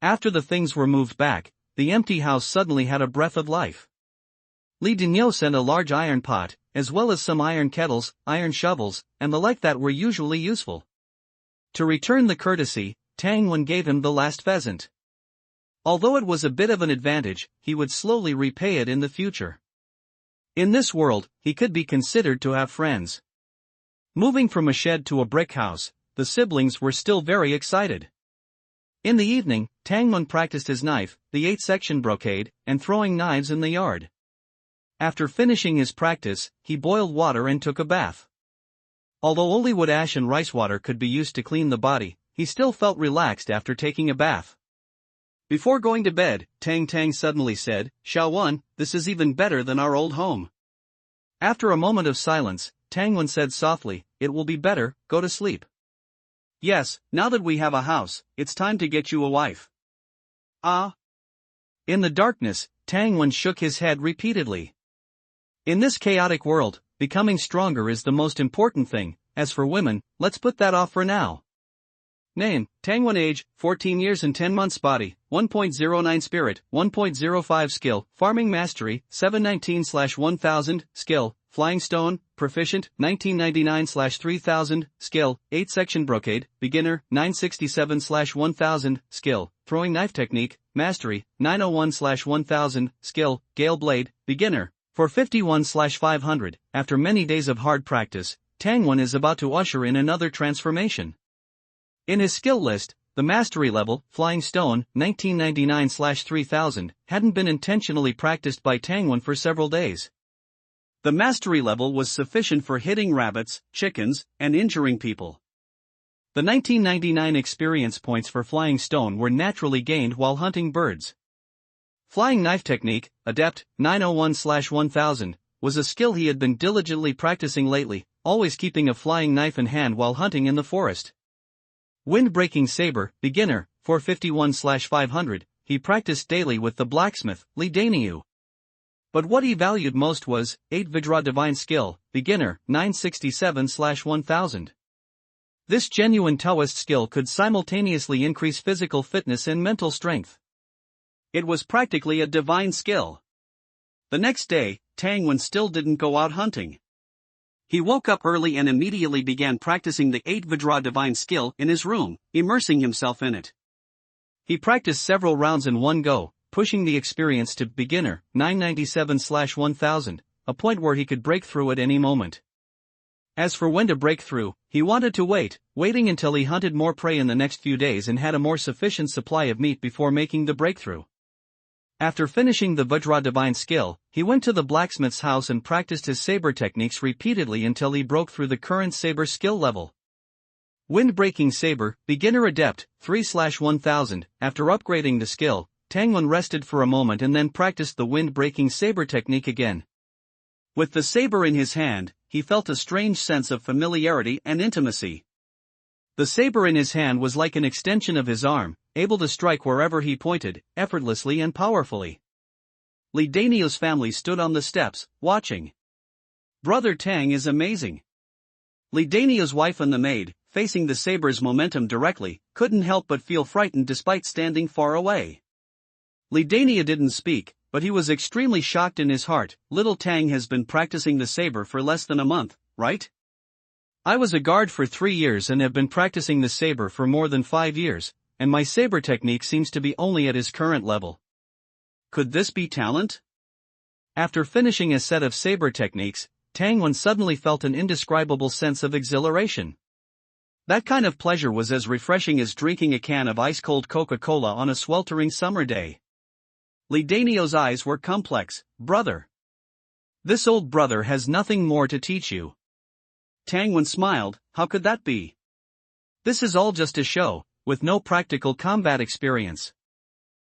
S2: After the things were moved back, the empty house suddenly had a breath of life. Li Denyo sent a large iron pot, as well as some iron kettles, iron shovels, and the like that were usually useful. To return the courtesy, Tangwen gave him the last pheasant. Although it was a bit of an advantage, he would slowly repay it in the future. In this world, he could be considered to have friends. Moving from a shed to a brick house, the siblings were still very excited. In the evening, Tangwen practiced his knife, the 8-section brocade, and throwing knives in the yard. After finishing his practice, he boiled water and took a bath. Although only wood ash and rice water could be used to clean the body, he still felt relaxed after taking a bath. Before going to bed, Tang suddenly said, "Xiaowen, this is even better than our old home." After a moment of silence, Tangwen said softly, "It will be better, go to sleep." "Yes, now that we have a house, it's time to get you a wife." "Ah." In the darkness, Tangwen shook his head repeatedly. In this chaotic world, becoming stronger is the most important thing. As for women, let's put that off for now. Name, Tangwen. Age, 14 years and 10 months. Body, 1.09 spirit, 1.05 skill, farming mastery, 719/1000, skill, flying stone, proficient, 1999/3000, skill, 8-section brocade, beginner, 967/1000, skill, throwing knife technique, mastery, 901/1000, skill, gale blade, beginner, 451/500. After many days of hard practice, Tangwen is about to usher in another transformation. In his skill list, the mastery level, flying stone, 1999/3000, hadn't been intentionally practiced by Tangwen for several days. The mastery level was sufficient for hitting rabbits, chickens, and injuring people. The 1999 experience points for flying stone were naturally gained while hunting birds. Flying knife technique, adept, 901/1000, was a skill he had been diligently practicing lately, always keeping a flying knife in hand while hunting in the forest. Wind-breaking saber, beginner, 451/500, he practiced daily with the blacksmith, Li Denyo. But what he valued most was 8 Vidra divine skill, beginner, 967/1000.
S1: This genuine Taoist skill could simultaneously increase physical fitness and mental strength.
S2: It was practically a divine skill. The next day, Tang Wen still didn't go out hunting. He woke up early and immediately began practicing the 8 Vajra divine skill in his room, immersing himself in it.
S1: He practiced several rounds in one go, pushing the experience to beginner 997/1000, a point where he could break through at any moment. As for when to break through, he wanted to waiting until he hunted more prey in the next few days and had a more sufficient supply of meat before making the breakthrough. After finishing the Vajra divine skill, he went to the blacksmith's house and practiced his saber techniques repeatedly until he broke through the current saber skill level. Wind-breaking saber, beginner adept, 3/1000. After upgrading the skill, Tang Wen rested for a moment and then practiced the wind-breaking saber technique again. With the saber in his hand, he felt a strange sense of familiarity and intimacy. The saber in his hand was like an extension of his arm, able to strike wherever he pointed, effortlessly and powerfully. Li Dainio's family stood on the steps, watching. Brother Tang is amazing. Li Dainio's wife and the maid, facing the saber's momentum directly, couldn't help but feel frightened despite standing far away. Li Dainio didn't speak, but he was extremely shocked in his heart. Little Tang has been practicing the saber for less than a month, right? I was a guard for 3 years and have been practicing the saber for more than 5 years, and my saber technique seems to be only at his current level. Could this be talent? After finishing a set of saber techniques, Tang Wen suddenly felt an indescribable sense of exhilaration. That kind of pleasure was as refreshing as drinking a can of ice-cold Coca-Cola on a sweltering summer day. Li Dainio's eyes were complex. Brother. This old brother has nothing more to teach you. Tang Wen smiled. How could that be? This is all just a show, with no practical combat experience.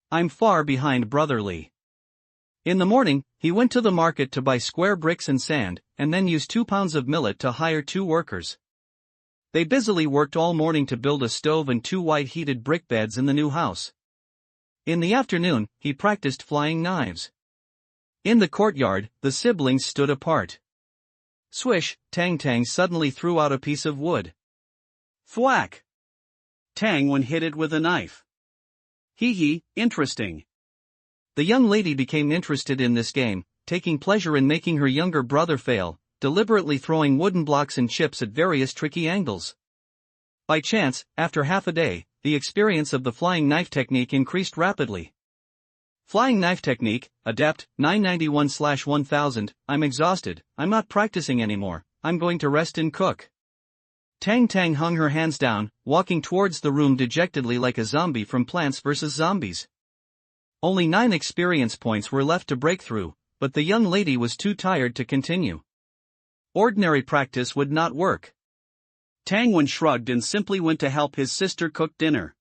S1: I'm far behind Brother Li. In the morning, he went to the market to buy square bricks and sand, and then used 2 pounds of millet to hire 2 workers. They busily worked all morning to build a stove and 2 white-heated brick beds in the new house. In the afternoon, he practiced flying knives. In the courtyard, the siblings stood apart. Swish, Tang suddenly threw out a piece of wood. Thwack! Tang Wen hit it with a knife. Hee, interesting. The young lady became interested in this game, taking pleasure in making her younger brother fail, deliberately throwing wooden blocks and chips at various tricky angles. By chance, after half a day, the experience of the flying knife technique increased rapidly. Flying knife technique, adept, 991/1000, I'm exhausted, I'm not practicing anymore, I'm going to rest and cook. Tang hung her hands down, walking towards the room dejectedly like a zombie from Plants vs. Zombies. Only 9 experience points were left to break through, but the young lady was too tired to continue. Ordinary practice would not work. Tang Wen shrugged and simply went to help his sister cook dinner.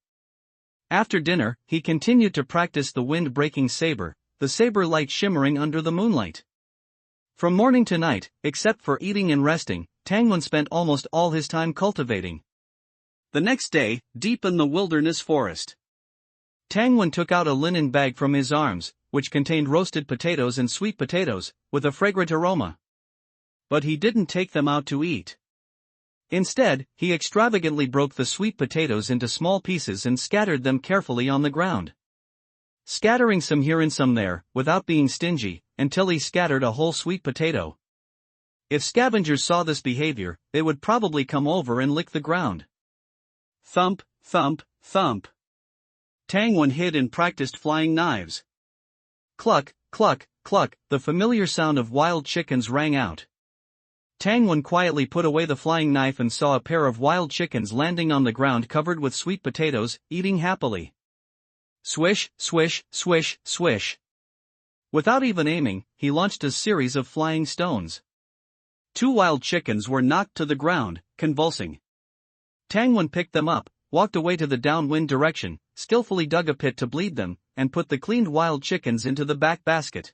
S1: After dinner, he continued to practice the wind-breaking saber, the saber light shimmering under the moonlight. From morning to night, except for eating and resting, Tang Wen spent almost all his time cultivating. The next day, deep in the wilderness forest, Tang Wen took out a linen bag from his arms, which contained roasted potatoes and sweet potatoes, with a fragrant aroma. But he didn't take them out to eat. Instead, he extravagantly broke the sweet potatoes into small pieces and scattered them carefully on the ground. Scattering some here and some there, without being stingy, until he scattered a whole sweet potato. If scavengers saw this behavior, they would probably come over and lick the ground. Thump, thump, thump. Tang Wen hid and practiced flying knives. Cluck, cluck, cluck, the familiar sound of wild chickens rang out. Tang Wen quietly put away the flying knife and saw a pair of wild chickens landing on the ground covered with sweet potatoes, eating happily. Swish, swish, swish, swish. Without even aiming, he launched a series of flying stones. 2 wild chickens were knocked to the ground, convulsing. Tang Wen picked them up, walked away to the downwind direction, skillfully dug a pit to bleed them, and put the cleaned wild chickens into the back basket.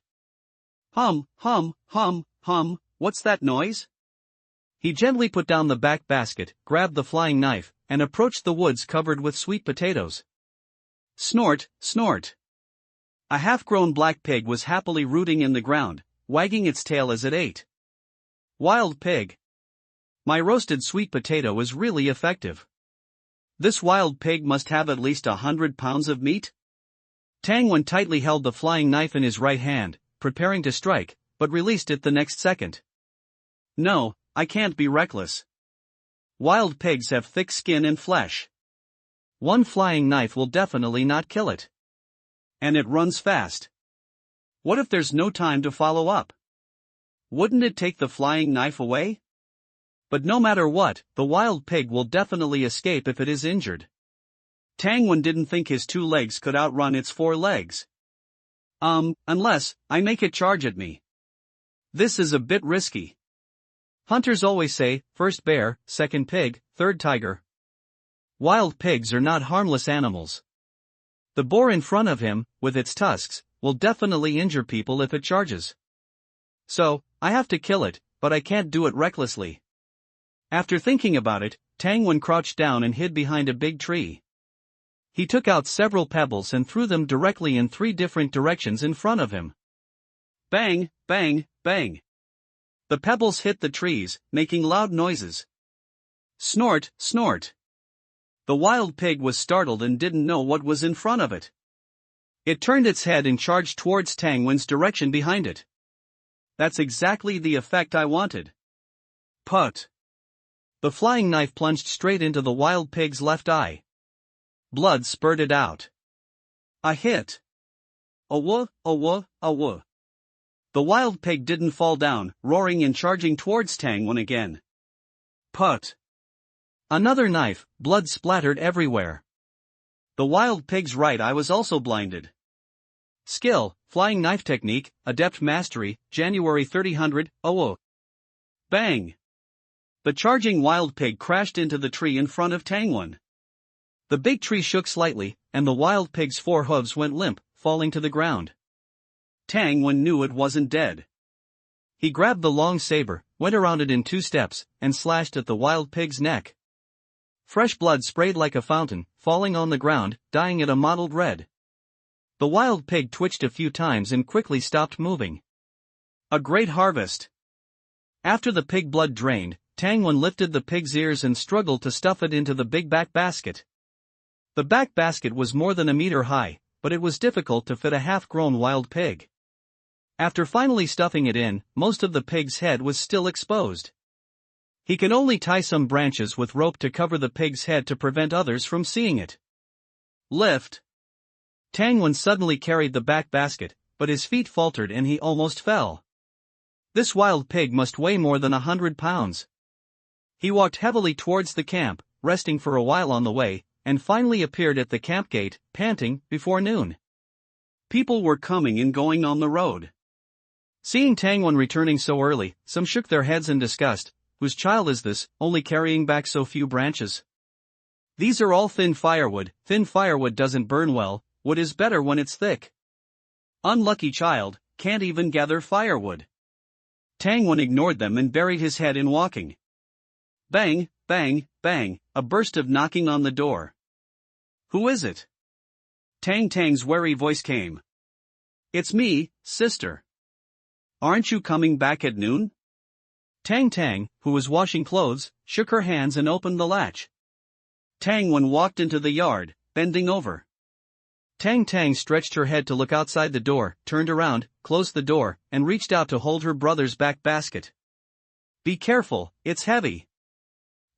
S1: Hum, hum, hum, hum, what's that noise? He gently put down the back basket, grabbed the flying knife, and approached the woods covered with sweet potatoes. Snort, snort. A half-grown black pig was happily rooting in the ground, wagging its tail as it ate. Wild pig.
S2: My roasted sweet potato is really effective. This wild pig must have at least 100 pounds of meat? Tang Wen tightly held the flying knife in his right hand, preparing to strike, but released it the next second. No, I can't be reckless. Wild pigs have thick skin and flesh. One flying knife will definitely not kill it. And it runs fast. What if there's no time to follow up? Wouldn't it take the flying knife away? But no matter what, the wild pig will definitely escape if it is injured. Tang Wen didn't think his 2 legs could outrun its 4 legs. Unless I make it charge at me. This is a bit risky. Hunters always say, first bear, second pig, third tiger. Wild pigs are not harmless animals. The boar in front of him, with its tusks, will definitely injure people if it charges. So, I have to kill it, but I can't do it recklessly. After thinking about it, Tang Wen crouched down and hid behind a big tree. He took out several pebbles and threw them directly in 3 different directions in front of him. Bang, bang, bang. The pebbles hit the trees, making loud noises. Snort, snort. The wild pig was startled and didn't know what was in front of it. It turned its head and charged towards Tang Wen's direction behind it. That's exactly the effect I wanted. Put. The flying knife plunged straight into the wild pig's left eye. Blood spurted out. A hit. Awoo, awoo, awoo. The wild pig didn't fall down, roaring and charging towards Tang Wen again. Put. Another knife, blood splattered everywhere. The wild pig's right eye was also blinded. Skill, flying knife technique, adept mastery, January 3000, Bang! The charging wild pig crashed into the tree in front of Tang Wen. The big tree shook slightly, and the wild pig's 4 hooves went limp, falling to the ground. Tang Wen knew it wasn't dead. He grabbed the long saber, went around it in 2 steps, and slashed at the wild pig's neck. Fresh blood sprayed like a fountain, falling on the ground, dyeing it a mottled red. The wild pig twitched a few times and quickly stopped moving. A great harvest. After the pig blood drained, Tang Wen lifted the pig's ears and struggled to stuff it into the big back basket. The back basket was more than a meter high, but it was difficult to fit a half-grown wild pig. After finally stuffing it in, most of the pig's head was still exposed. He could only tie some branches with rope to cover the pig's head to prevent others from seeing it. Lift. Tang Wen suddenly carried the back basket, but his feet faltered and he almost fell. This wild pig must weigh more than 100 pounds. He walked heavily towards the camp, resting for a while on the way, and finally appeared at the camp gate, panting, before noon. People were coming and going on the road. Seeing Tang Wen returning so early, some shook their heads in disgust. Whose child is this, only carrying back so few branches? These are all thin firewood doesn't burn well, wood is better when it's thick. Unlucky child, can't even gather firewood. Tang Wen ignored them and buried his head in walking. Bang, bang, bang, a burst of knocking on the door. Who is it? Tang's wary voice came. It's me, sister. Aren't you coming back at noon? Tang, who was washing clothes, shook her hands and opened the latch. Tang Wen walked into the yard, bending over. Tang stretched her head to look outside the door, turned around, closed the door, and reached out to hold her brother's back basket. Be careful, it's heavy.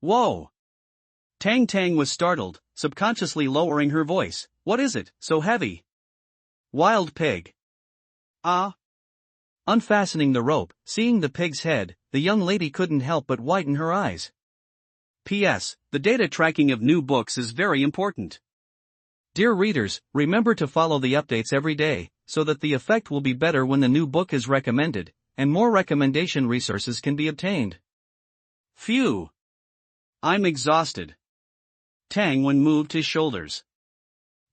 S2: Whoa! Tang was startled, subconsciously lowering her voice. What is it, so heavy? Wild pig. Ah! Unfastening the rope, seeing the pig's head, the young lady couldn't help but widen her eyes. P.S. The data tracking of new books is very important. Dear readers, remember to follow the updates every day, so that the effect will be better when the new book is recommended, and more recommendation resources can be obtained. Phew! I'm exhausted. Tang Wen moved his shoulders.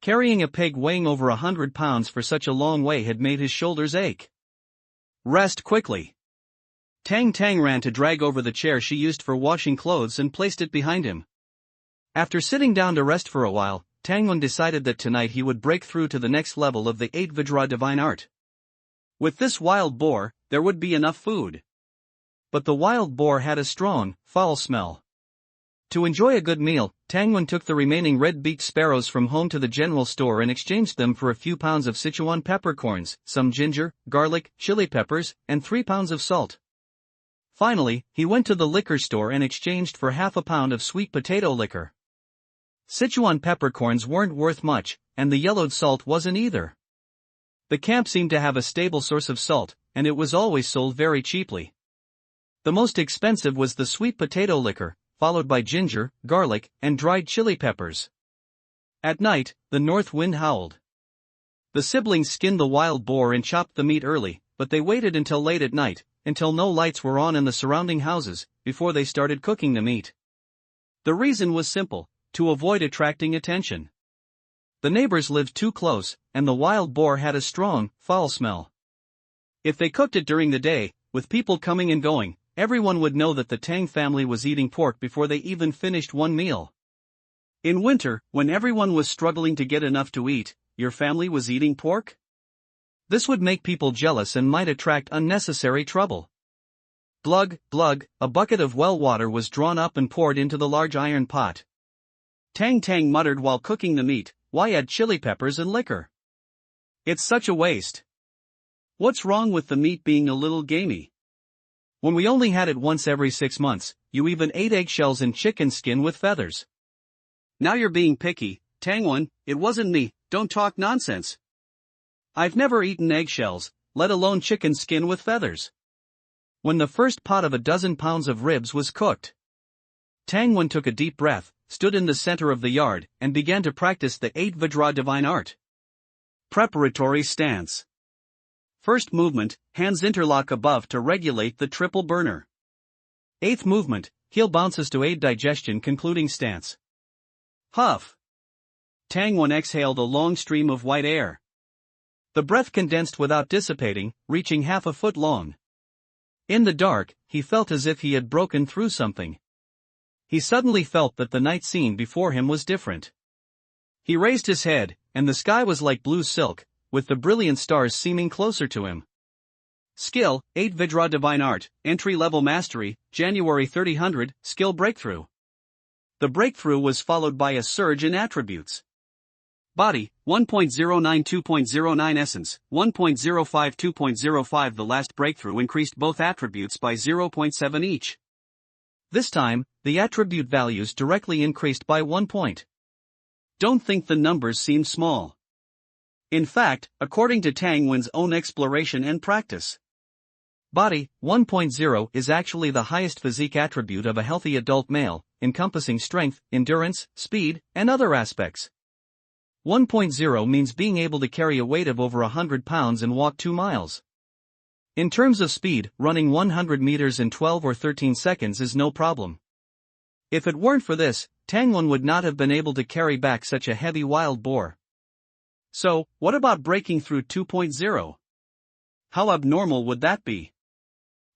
S2: Carrying a pig weighing over 100 pounds for such a long way had made his shoulders ache. Rest quickly. Tang ran to drag over the chair she used for washing clothes and placed it behind him. After sitting down to rest for a while, Tang Wen decided that tonight he would break through to the next level of the 8 Vajra divine art. With this wild boar, there would be enough food.
S1: but the wild boar had a strong, foul smell. To enjoy a good meal, Tangwen took the remaining red-beaked sparrows from home to the general store and exchanged them for a few pounds of Sichuan peppercorns, some ginger, garlic, chili peppers, and 3 pounds of salt. Finally, he went to the liquor store and exchanged for half a pound of sweet potato liquor. Sichuan peppercorns weren't worth much, and the yellowed salt wasn't either. The camp seemed to have a stable source of salt, and it was always sold very cheaply. The most expensive was the sweet potato liquor, followed by ginger, garlic, and dried chili peppers. At night, the north wind howled. The siblings skinned the wild boar and chopped the meat early, but they waited until late at night, until no lights were on in the surrounding houses, before they started cooking the meat. The reason was simple: to avoid attracting attention. The neighbors lived too close, and the wild boar had a strong, foul smell. If they cooked it during the day, with people coming and going, everyone would know that the Tang family was eating pork before they even finished one meal. In winter, when everyone was struggling to get enough to eat, your family was eating pork? This would make people jealous and might attract unnecessary trouble. Glug, glug, a bucket of well water was drawn up and poured into the large iron pot. Tang Tang muttered while cooking the meat, "Why add chili peppers and liquor? It's such a waste. What's wrong with the meat being a little gamey? When we only had it once every 6 months, you even ate eggshells and chicken skin with feathers. Now you're being picky, Tangwen. It wasn't me, don't talk nonsense. I've never eaten eggshells, let alone chicken skin with feathers." When the first pot of 12 pounds of ribs was cooked, Tangwen took a deep breath, stood in the center of the yard, and began to practice the 8 Vajra divine art. Preparatory stance. First movement, hands interlock above to regulate the triple burner. 8th movement, heel bounces to aid digestion. Concluding stance. Huff. Tangwen exhaled a long stream of white air. The breath condensed without dissipating, reaching half a foot long. In the dark, he felt as if he had broken through something. He suddenly felt that the night scene before him was different. He raised his head, and the sky was like blue silk, with the brilliant stars seeming closer to him. Skill, 8 Vajra Divine Art, Entry-Level Mastery, January 3000, Skill Breakthrough. The breakthrough was followed by a surge in attributes. Body, 1.092.09 Essence, 1.052.05. The last breakthrough increased both attributes by 0.7 each. This time, the attribute values directly increased by 1 point. Don't think the numbers seem small. In fact, according to Tangwen's own exploration and practice, Body, 1.0 is actually the highest physique attribute of a healthy adult male, encompassing strength, endurance, speed, and other aspects. 1.0 means being able to carry a weight of over 100 pounds and walk 2 miles. In terms of speed, running 100 meters in 12 or 13 seconds is no problem. If it weren't for this, Tangwen would not have been able to carry back such a heavy wild boar. So, what about breaking through 2.0? How abnormal would that be?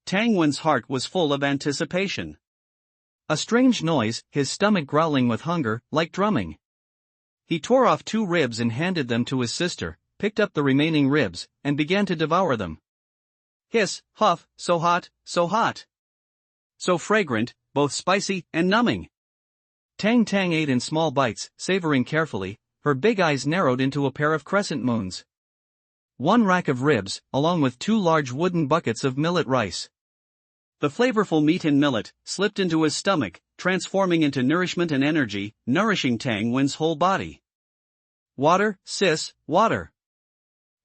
S1: Tangwen's heart was full of anticipation. A strange noise, his stomach growling with hunger, like drumming. He tore off 2 ribs and handed them to his sister, picked up the remaining ribs, and began to devour them. Hiss, huff, so hot, so hot. So fragrant, both spicy and numbing. Tang Tang ate in small bites, savoring carefully, her big eyes narrowed into a pair of crescent moons. 1 rack of ribs, along with 2 large wooden buckets of millet rice. The flavorful meat and millet slipped into his stomach, transforming into nourishment and energy, nourishing Tangwen's whole body. Water, sis, water.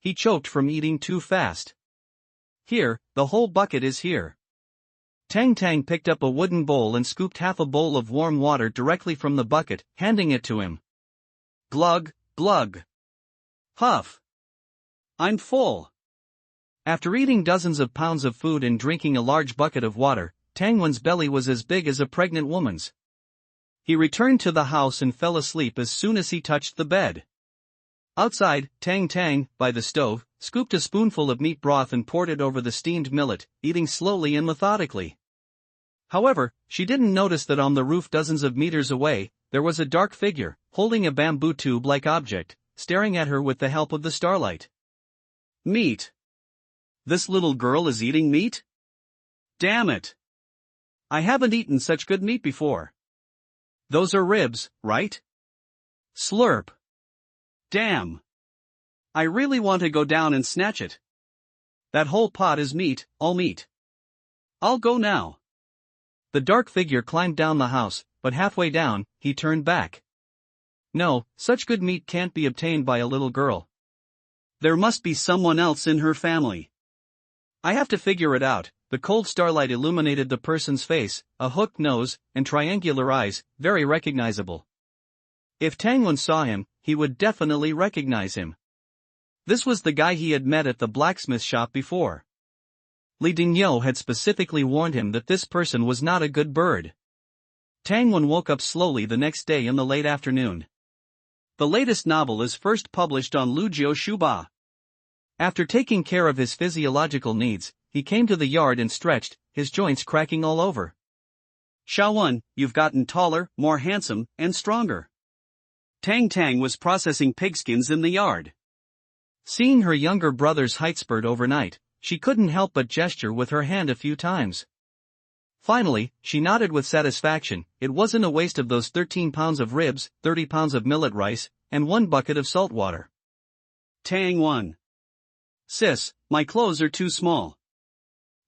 S1: He choked from eating too fast. Here, the whole bucket is here. Tang Tang picked up a wooden bowl and scooped half a bowl of warm water directly from the bucket, handing it to him. Glug, glug. Huff. I'm full. After eating dozens of pounds of food and drinking a large bucket of water, Tangwen's belly was as big as a pregnant woman's. He returned to the house and fell asleep as soon as he touched the bed. Outside, Tang Tang, by the stove, scooped a spoonful of meat broth and poured it over the steamed millet, eating slowly and methodically. However, she didn't notice that on the roof dozens of meters away, there was a dark figure, holding a bamboo tube-like object, staring at her with the help of the starlight. Meat. This little girl is eating meat? Damn it.
S2: I haven't eaten such good meat before. Those are ribs, right? Slurp. Damn. I really want to go down and snatch it. That whole pot is meat, all meat. I'll go now.
S1: The dark figure climbed down the house, but halfway down, he turned back. No, such good meat can't be obtained by a little girl.
S2: There must be someone else in her family. I have to figure it out. The cold starlight illuminated the person's face, a hooked nose, and triangular eyes, very recognizable. If Tangwon saw him, he would definitely recognize him. This was the guy he had met at the blacksmith shop before. Li Dingyou had specifically warned him that this person was not a good bird. Tangwon woke up slowly the next day in the late afternoon. The latest novel is first published on Lujiu Shuba. After taking care of his physiological needs, he came to the yard and stretched, his joints cracking all over. Shaowun, you've gotten taller, more handsome, and stronger. Tang Tang was processing pigskins in the yard.
S1: Seeing her younger brother's height spurt overnight, she couldn't help but gesture with her hand a few times. Finally, she nodded with satisfaction. It wasn't a waste of those 13 pounds of ribs, 30 pounds of millet rice, and 1 bucket of salt water.
S2: Tangwon. Sis, my clothes are too small.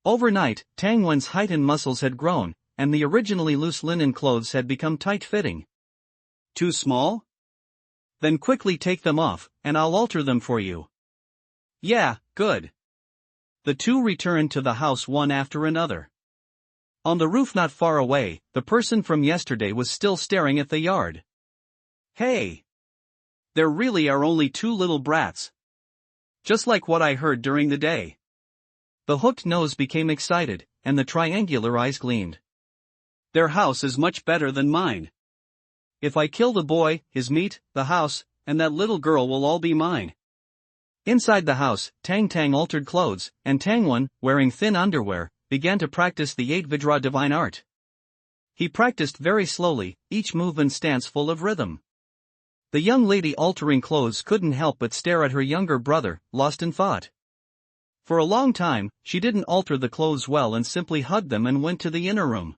S1: Overnight, Tangwon's height and muscles had grown, and the originally loose linen clothes had become tight-fitting.
S2: Too small?
S1: Then quickly take them off, and I'll alter them for you.
S2: Yeah, good.
S1: The two returned to the house one after another. On the roof not far away, the person from yesterday was still staring at the yard.
S2: Hey! There really are only 2 little brats. Just like what I heard during the day.
S1: The hooked nose became excited, and the triangular eyes gleamed.
S2: Their house is much better than mine.
S1: If I kill the boy, his meat, the house, and that little girl will all be mine. Inside the house, Tang Tang altered clothes, and Tangwon, wearing thin underwear, began to practice the 8 Vidra divine art. He practiced very slowly, each move and stance full of rhythm. The young lady altering clothes couldn't help but stare at her younger brother, lost in thought. For a long time, she didn't alter the clothes well and simply hugged them and went to the inner room.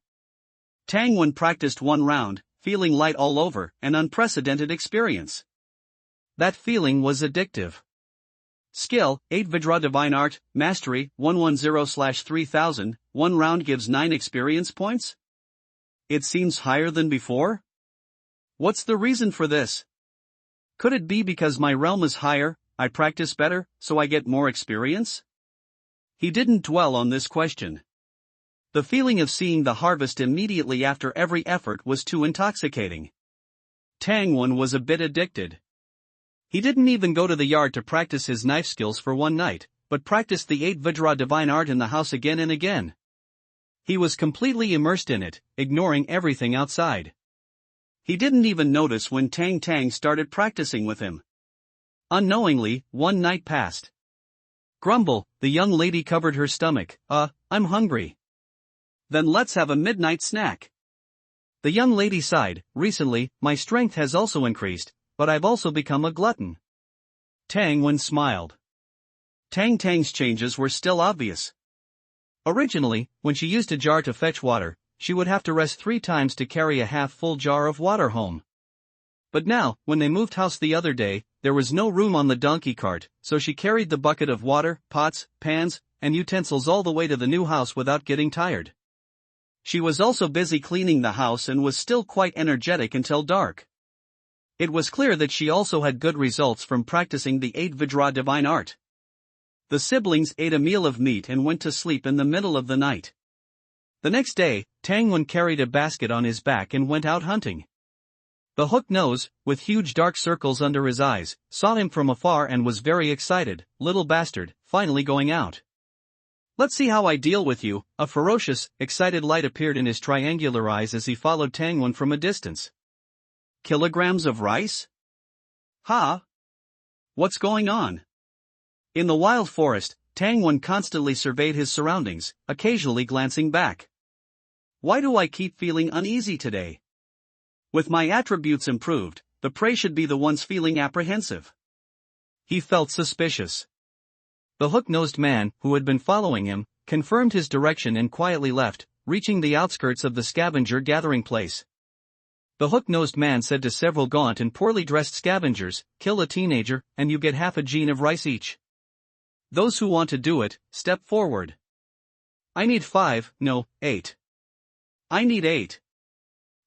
S2: Tangwon practiced 1 round, feeling light all over, an unprecedented experience.
S1: That feeling was addictive.
S2: Skill, 8 Vidra Divine Art, Mastery, 110/3000, 1 round gives 9 experience points? It seems higher than before? What's the reason for this? Could it be because my realm is higher, I practice better, so I get more experience? He didn't dwell on this question. The feeling of seeing the harvest immediately after every effort was too intoxicating. Tangwon was a bit addicted. He didn't even go to the yard to practice his knife skills for one night, but practiced the 8 Vidra divine art in the house again and again. He was completely immersed in it, ignoring everything outside. He didn't even notice when Tang Tang started practicing with him. Unknowingly, one night passed.
S1: Grumble, the young lady covered her stomach. I'm hungry.
S2: Then let's have a midnight snack.
S1: The young lady sighed. Recently, my strength has also increased, but I've also become a glutton.
S2: Tangwon smiled. Tang Tang's changes were still obvious.
S1: Originally, when she used a jar to fetch water, she would have to rest 3 times to carry a half-full jar of water home. But now, when they moved house the other day, there was no room on the donkey cart, so she carried the bucket of water, pots, pans, and utensils all the way to the new house without getting tired. She was also busy cleaning the house and was still quite energetic until dark. It was clear that she also had good results from practicing the 8 Vidra divine art. The siblings ate a meal of meat and went to sleep in the middle of the night. The next day, Tangwon carried a basket on his back and went out hunting. The hooked nose, with huge dark circles under his eyes, saw him from afar and was very excited. Little bastard, finally going out. Let's see how I deal with you. A ferocious, excited light appeared in his triangular eyes as he followed Tangwon from a distance. Kilograms of rice? Ha! What's going on? In the wild forest, Tangwon constantly surveyed his surroundings, occasionally glancing back. Why do I keep feeling uneasy today? With my attributes improved, the prey should be the ones feeling apprehensive. He felt suspicious. The hook-nosed man, who had been following him, confirmed his direction and quietly left, reaching the outskirts of the scavenger gathering place. The hook-nosed man said to several gaunt and poorly dressed scavengers, "Kill a teenager, and you get half a gene of rice each. Those who want to do it, step forward." "I need 5, no, 8. "I need 8.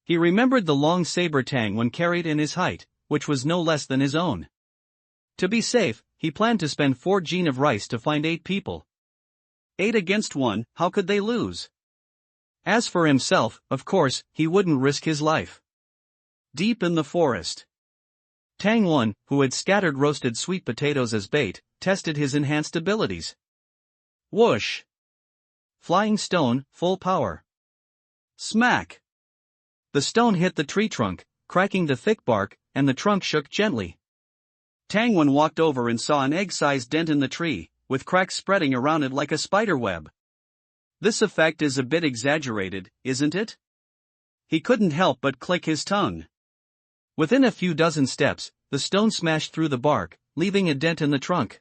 S1: He remembered the long saber Tang when carried in his height, which was no less than his own. To be safe, he planned to spend 4 gene of rice to find 8 people. 8 against 1, how could they lose? As for himself, of course, he wouldn't risk his life. Deep in the forest, Tang 1, who had scattered roasted sweet potatoes as bait, tested his enhanced abilities. Whoosh! Flying stone, full power. Smack! The stone hit the tree trunk, cracking the thick bark, and the trunk shook gently. Tang 1 walked over and saw an egg-sized dent in the tree, with cracks spreading around it like a spider web. This effect is a bit exaggerated, isn't it? He couldn't help but click his tongue. Within a few dozen steps, the stone smashed through the bark, leaving a dent in the trunk.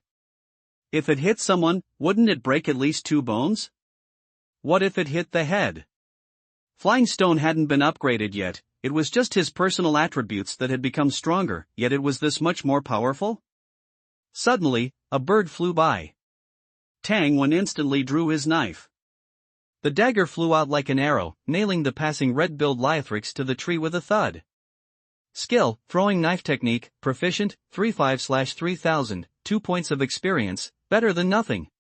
S1: If it hit someone, wouldn't it break at least 2 bones? What if it hit the head? Flying stone hadn't been upgraded yet, it was just his personal attributes that had become stronger, yet it was this much more powerful? Suddenly, a bird flew by. Tang 1 instantly drew his knife. The dagger flew out like an arrow, nailing the passing red-billed Liathrix to the tree with a thud. Skill, throwing knife technique, proficient, 35/3000, 2 points of experience, better than nothing.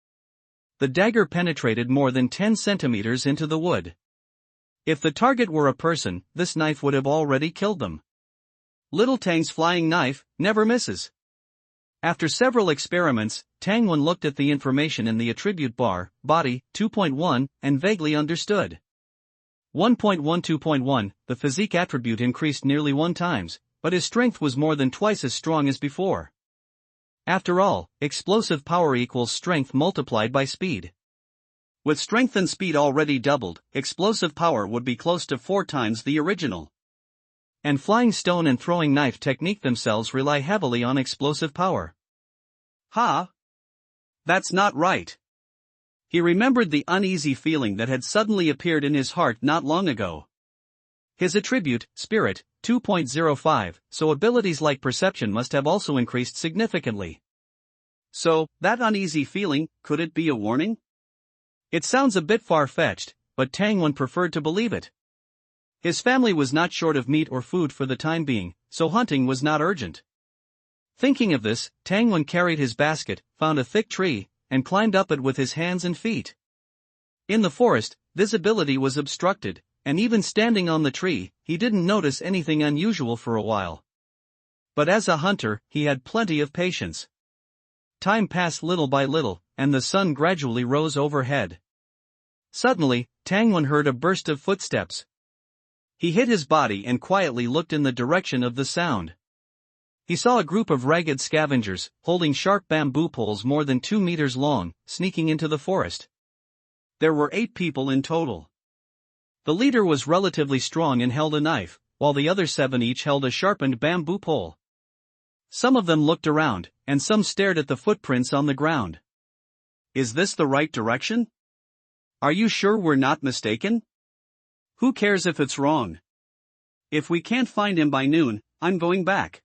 S1: The dagger penetrated more than 10 centimeters into the wood. If the target were a person, this knife would have already killed them. Little Tang's flying knife never misses. After several experiments, Tang 1 looked at the information in the attribute bar, body, 2.1, and vaguely understood. 1.12.1, the physique attribute increased nearly 1 times, but his strength was more than twice as strong as before. After all, explosive power equals strength multiplied by speed. With strength and speed already doubled, explosive power would be close to 4 times the original. And flying stone and throwing knife technique themselves rely heavily on explosive power. That's not right. He remembered the uneasy feeling that had suddenly appeared in his heart not long ago. His attribute, spirit, 2.05, so abilities like perception must have also increased significantly. So, that uneasy feeling, could it be a warning? It sounds a bit far-fetched, but Tang 1 preferred to believe it. His family was not short of meat or food for the time being, so hunting was not urgent. Thinking of this, Tang 1 carried his basket, found a thick tree, and climbed up it with his hands and feet. In the forest, visibility was obstructed, and even standing on the tree, he didn't notice anything unusual for a while. But as a hunter, he had plenty of patience. Time passed little by little, and the sun gradually rose overhead. Suddenly, Tang 1 heard a burst of footsteps. He hid his body and quietly looked in the direction of the sound. He saw a group of ragged scavengers, holding sharp bamboo poles more than 2 meters long, sneaking into the forest. There were 8 people in total. The leader was relatively strong and held a knife, while the other 7 each held a sharpened bamboo pole. Some of them looked around, and some stared at the footprints on the ground. Is this the right direction? Are you sure we're not mistaken? Who cares if it's wrong? If we can't find him by noon, I'm going back.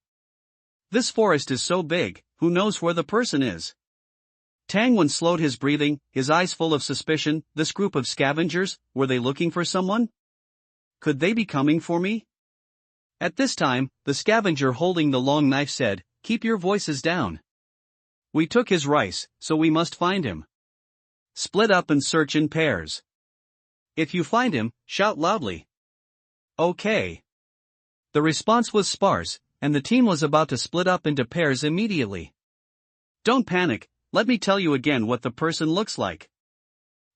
S1: This forest is so big, who knows where the person is? Tang 1 slowed his breathing, his eyes full of suspicion. This group of scavengers, were they looking for someone? Could they be coming for me? At this time, the scavenger holding the long knife said, "Keep your voices down. We took his rice, so we must find him. Split up and search in pairs. If you find him, shout loudly." Okay. The response was sparse, and the team was about to split up into pairs immediately. Don't panic, let me tell you again what the person looks like.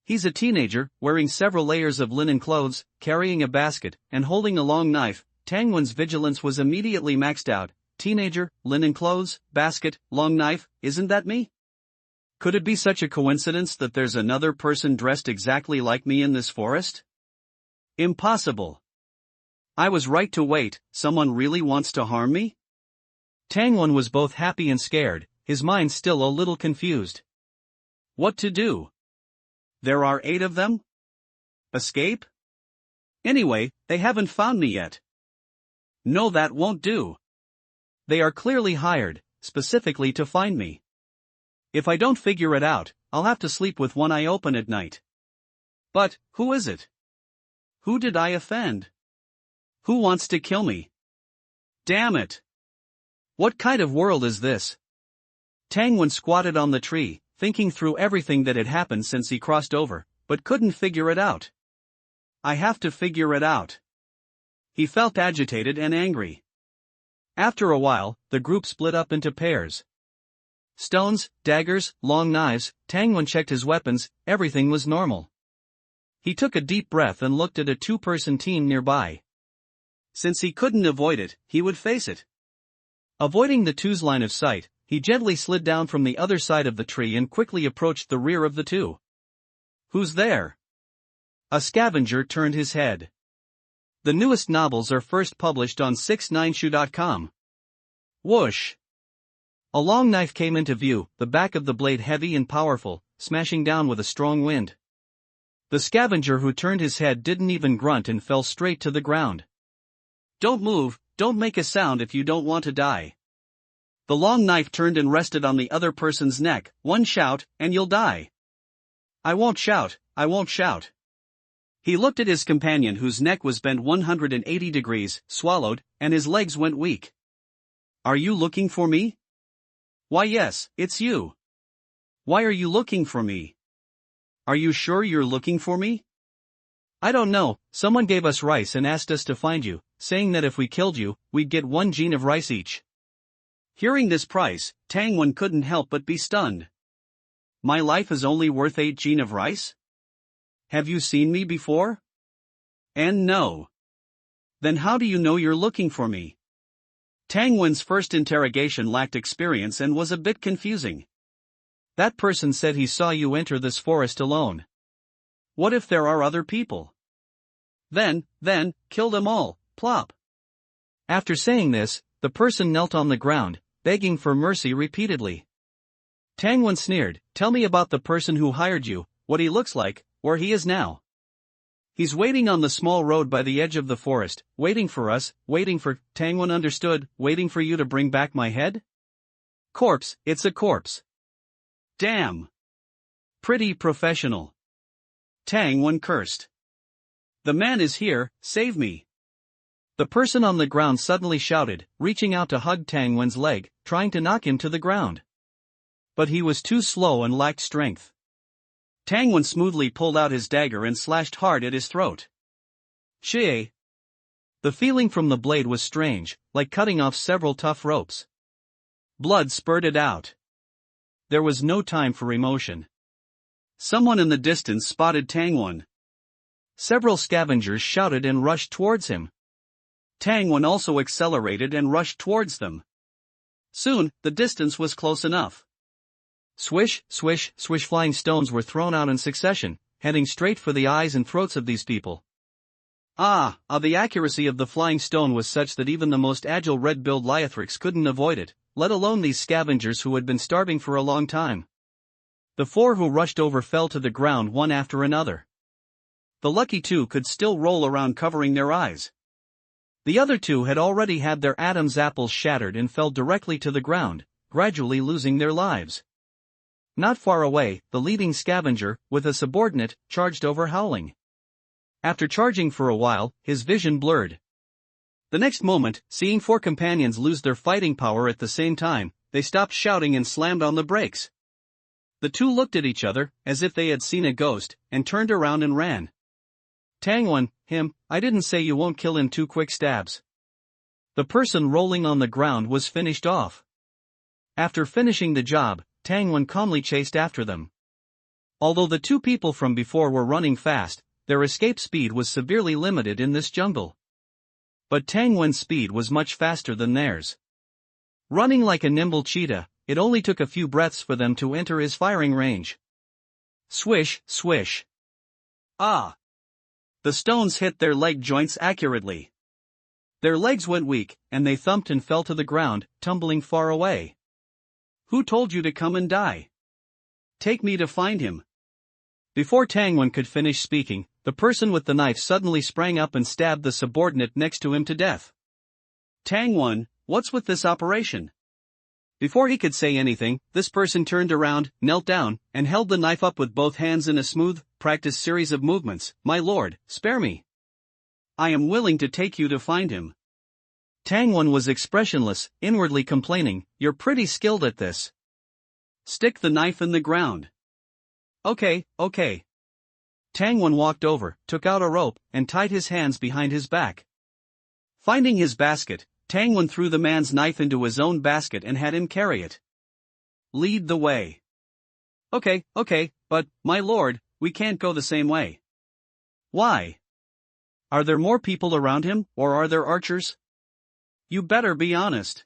S1: He's a teenager, wearing several layers of linen clothes, carrying a basket, and holding a long knife. Tang 1's vigilance was immediately maxed out. Teenager, linen clothes, basket, long knife, isn't that me? Could it be such a coincidence that there's another person dressed exactly like me in this forest? Impossible. I was right to wait, someone really wants to harm me? Tang 1 was both happy and scared, his mind still a little confused. What to do? There are 8 of them?
S2: Escape? Anyway, they haven't found me yet. No, that won't do. They are clearly hired, specifically to find me. If I don't figure it out, I'll have to sleep with one eye open at night. But, who is it? Who did I offend? Who wants to kill me? Damn it! What kind of world is this? Tangwen squatted on the tree, thinking through everything that had happened since he crossed over, but couldn't figure it out. I have to figure it out. He felt agitated and angry. After a while, the group split up into pairs. Stones, daggers, long knives. Tangwen checked his weapons, everything was normal. He took a deep breath and looked at a two-person team nearby. Since he couldn't avoid it, he would face it. Avoiding the two's line of sight, he gently slid down from the other side of the tree and quickly approached the rear of the two. Who's there? A scavenger turned his head. The newest novels are first published on 69shu.com. Whoosh! A long knife came into view, the back of the blade heavy and powerful, smashing down with a strong wind. The scavenger who turned his head didn't even grunt and fell straight to the ground. Don't move, don't make a sound if you don't want to die. The long knife turned and rested on the other person's neck. One shout, and you'll die. I won't shout, I won't shout. He looked at his companion whose neck was bent 180 degrees, swallowed, and his legs went weak. Are you looking for me? Why yes, it's you. Why are you looking for me? Are you sure you're looking for me? I don't know, someone gave us rice and asked us to find you, saying that if we killed you, we'd get 1 gene of rice each. Hearing this price, Tangwen couldn't help but be stunned. My life is only worth 8 gene of rice? Have you seen me before? And no. Then how do you know you're looking for me? Tangwen's first interrogation lacked experience and was a bit confusing. That person said he saw you enter this forest alone. What if there are other people? Then, kill them all, plop. After saying this, the person knelt on the ground, begging for mercy repeatedly. Tangwen sneered, tell me about the person who hired you, what he looks like, where he is now. He's waiting on the small road by the edge of the forest, waiting for us, waiting for, Tangwen understood, waiting for you to bring back my head? Corpse, it's a corpse. Damn. Pretty professional. Tangwen cursed. The man is here, save me. The person on the ground suddenly shouted, reaching out to hug Tangwen's leg, trying to knock him to the ground. But he was too slow and lacked strength. Tangwen smoothly pulled out his dagger and slashed hard at his throat. Shie. The feeling from the blade was strange, like cutting off several tough ropes. Blood spurted out. There was no time for emotion. Someone in the distance spotted Tangwen. Several scavengers shouted and rushed towards him. Tangwen also accelerated and rushed towards them. Soon, the distance was close enough. Swish, swish, swish, flying stones were thrown out in succession, heading straight for the eyes and throats of these people. The accuracy of the flying stone was such that even the most agile red-billed Liathrix couldn't avoid it, let alone these scavengers who had been starving for a long time. The 4 who rushed over fell to the ground one after another. The lucky 2 could still roll around covering their eyes. The other 2 had already had their Adam's apples shattered and fell directly to the ground, gradually losing their lives. Not far away, the leading scavenger, with a subordinate, charged over howling. After charging for a while, his vision blurred. The next moment, seeing 4 companions lose their fighting power at the same time, they stopped shouting and slammed on the brakes. The 2 looked at each other, as if they had seen a ghost, and turned around and ran. Tangwen, him, I didn't say you won't kill him 2 quick stabs. The person rolling on the ground was finished off. After finishing the job, Tangwen calmly chased after them. Although the 2 people from before were running fast, their escape speed was severely limited in this jungle. But Tangwen's speed was much faster than theirs. Running like a nimble cheetah, it only took a few breaths for them to enter his firing range. Swish, swish. The stones hit their leg joints accurately. Their legs went weak, and they thumped and fell to the ground, tumbling far away. Who told you to come and die? Take me to find him. Before Tangwen could finish speaking,
S1: the person with the knife suddenly sprang up and stabbed the subordinate next to him to death.
S2: Tang1, what's with this operation?
S1: Before he could say anything, this person turned around, knelt down, and held the knife up with both hands in a smooth, practiced series of movements. My lord, spare me.
S2: I am willing to take you to find him.
S1: Tang1 was expressionless, inwardly complaining, you're pretty skilled at this.
S2: Stick the knife in the ground.
S1: Okay. Tang1 walked over, took out a rope, and tied his hands behind his back.
S2: Finding his basket, Tang1 threw the man's knife into his own basket and had him carry it. Lead the way.
S1: Okay, but, my lord, we can't go the same way.
S2: Why?
S1: Are there more people around him, or are there archers?
S2: You better be honest.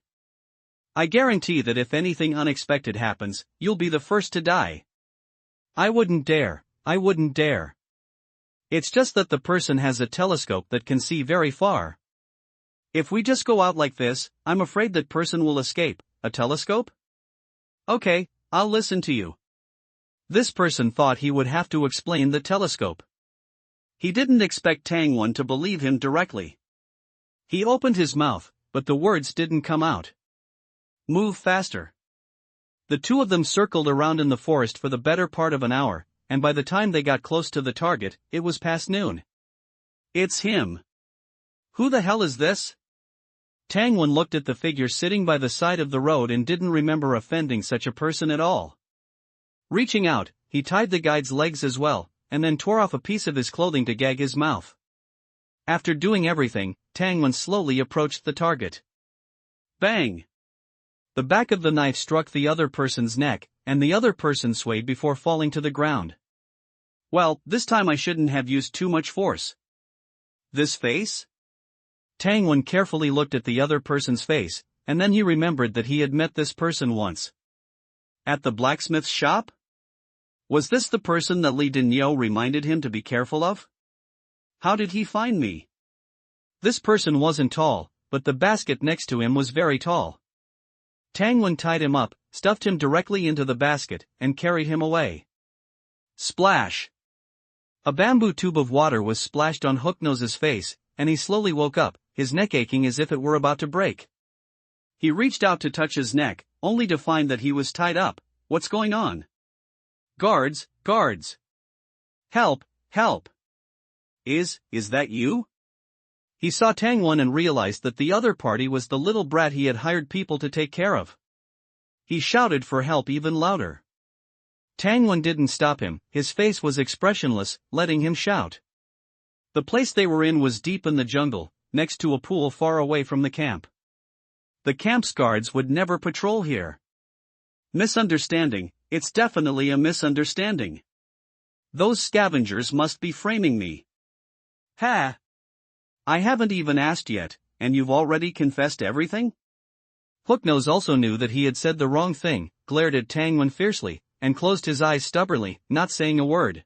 S1: I guarantee that if anything unexpected happens, you'll be the first to die. I wouldn't dare. It's just that the person has a telescope that can see very far. If we just go out like this, I'm afraid that person will escape. A telescope?
S2: Okay, I'll listen to you.
S1: This person thought he would have to explain the telescope.
S2: He didn't expect Tang1 to believe him directly.
S1: He opened his mouth, but the words didn't come out.
S2: Move faster.
S1: The two of them circled around in the forest for the better part of an hour, and by the time they got close to the target, it was past noon.
S2: It's him. Who the hell is this?
S1: Tang1 looked at the figure sitting by the side of the road and didn't remember offending such a person at all. Reaching out, he tied the guide's legs as well, and then tore off a piece of his clothing to gag his mouth. After doing everything, Tang1 slowly approached the target.
S2: Bang!
S1: The back of the knife struck the other person's neck, and the other person swayed before falling to the ground.
S2: Well, this time I shouldn't have used too much force. This face?
S1: Tang1 carefully looked at the other person's face, and then he remembered that he had met this person once.
S2: At the blacksmith's shop? Was this the person that Li Dinyo reminded him to be careful of? How did he find me?
S1: This person wasn't tall, but the basket next to him was very tall. Tang1 tied him up, stuffed him directly into the basket, and carried him away.
S2: Splash!
S1: A bamboo tube of water was splashed on Hooknose's face, and he slowly woke up, his neck aching as if it were about to break.
S2: He reached out to touch his neck, only to find that he was tied up. What's going on?
S1: Guards! Help!
S2: Is that you?
S1: He saw Tang1 and realized that the other party was the little brat he had hired people to take care of. He shouted for help even louder. Tang1 didn't stop him, his face was expressionless, letting him shout. The place they were in was deep in the jungle, next to a pool far away from the camp. The camp's guards would never patrol here.
S2: Misunderstanding, it's definitely a misunderstanding. Those scavengers must be framing me.
S1: Ha!
S2: I haven't even asked yet, and you've already confessed everything?
S1: Hooknose also knew that he had said the wrong thing, glared at Tang1 fiercely, and closed his eyes stubbornly, not saying a word.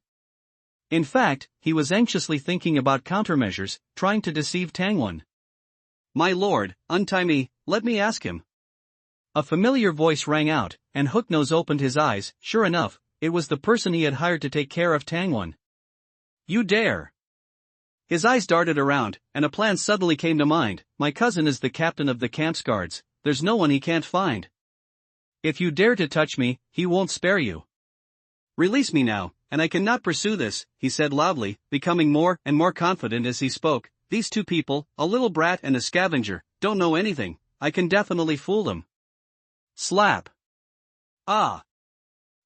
S1: In fact, he was anxiously thinking about countermeasures, trying to deceive Tang1.
S2: My lord, untie me, let me ask him.
S1: A familiar voice rang out, and Hooknose opened his eyes. Sure enough, it was the person he had hired to take care of Tang1.
S2: You dare!
S1: His eyes darted around, and a plan suddenly came to mind. My cousin is the captain of the camp's guards, there's no one he can't find. If you dare to touch me, he won't spare you.
S2: Release me now, and I cannot pursue this, he said loudly, becoming more and more confident as he spoke. These two people, a little brat and a scavenger, don't know anything. I can definitely fool them.
S1: Slap.
S2: Ah!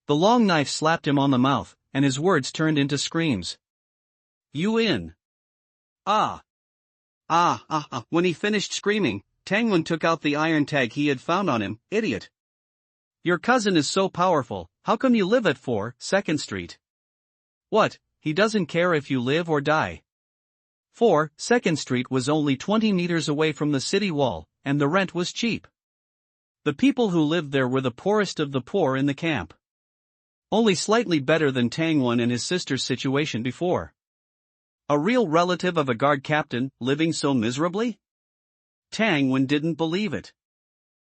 S1: The long knife slapped him on the mouth, and his words turned into screams.
S2: You in. Ah! When he finished screaming, Tang1 took out the iron tag he had found on him. Idiot!
S1: Your cousin is so powerful, how come you live at 4 2nd Street? What, he doesn't care if you live or die? 4 2nd Street was only 20 meters away from the city wall, and the rent was cheap. The people who lived there were the poorest of the poor in the camp. Only slightly better than Tang1 and his sister's situation before.
S2: A real relative of a guard captain, living so miserably? Tang1 didn't believe it.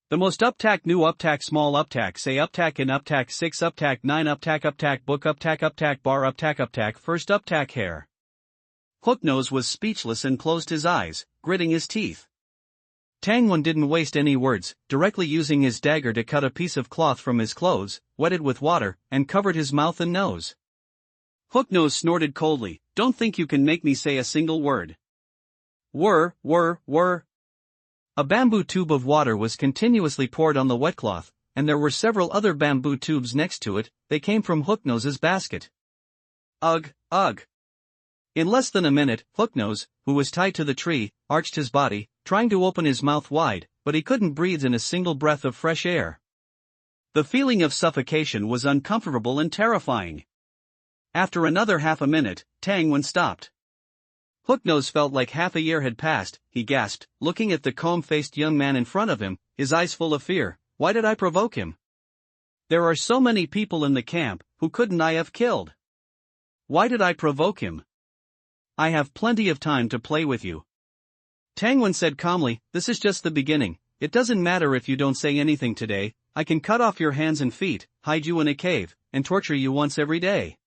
S1: The most uptack new uptack small uptack say uptack in uptack 6 uptack 9 uptack book uptack bar uptack first uptack hair.
S2: Hooknose was speechless and closed his eyes, gritting his teeth.
S1: Tangwan didn't waste any words, directly using his dagger to cut a piece of cloth from his clothes, wet it with water, and covered his mouth and nose.
S2: Hooknose snorted coldly, "Don't think you can make me say a single word." Whir.
S1: A bamboo tube of water was continuously poured on the wet cloth, and there were several other bamboo tubes next to it. They came from Hooknose's basket.
S2: Ugh.
S1: In less than a minute, Hooknose, who was tied to the tree, arched his body, trying to open his mouth wide, but he couldn't breathe in a single breath of fresh air.
S2: The feeling of suffocation was uncomfortable and terrifying. After another half a minute, Tangwan stopped.
S1: Hooknose felt like half a year had passed, he gasped, looking at the calm-faced young man in front of him, his eyes full of fear. Why did I provoke him?
S2: There are so many people in the camp, who couldn't I have killed? Why did I provoke him? I have plenty of time to play with you.
S1: Tangwan said calmly, this is just the beginning. It doesn't matter if you don't say anything today. I can cut off your hands and feet, hide you in a cave, and torture you once every day.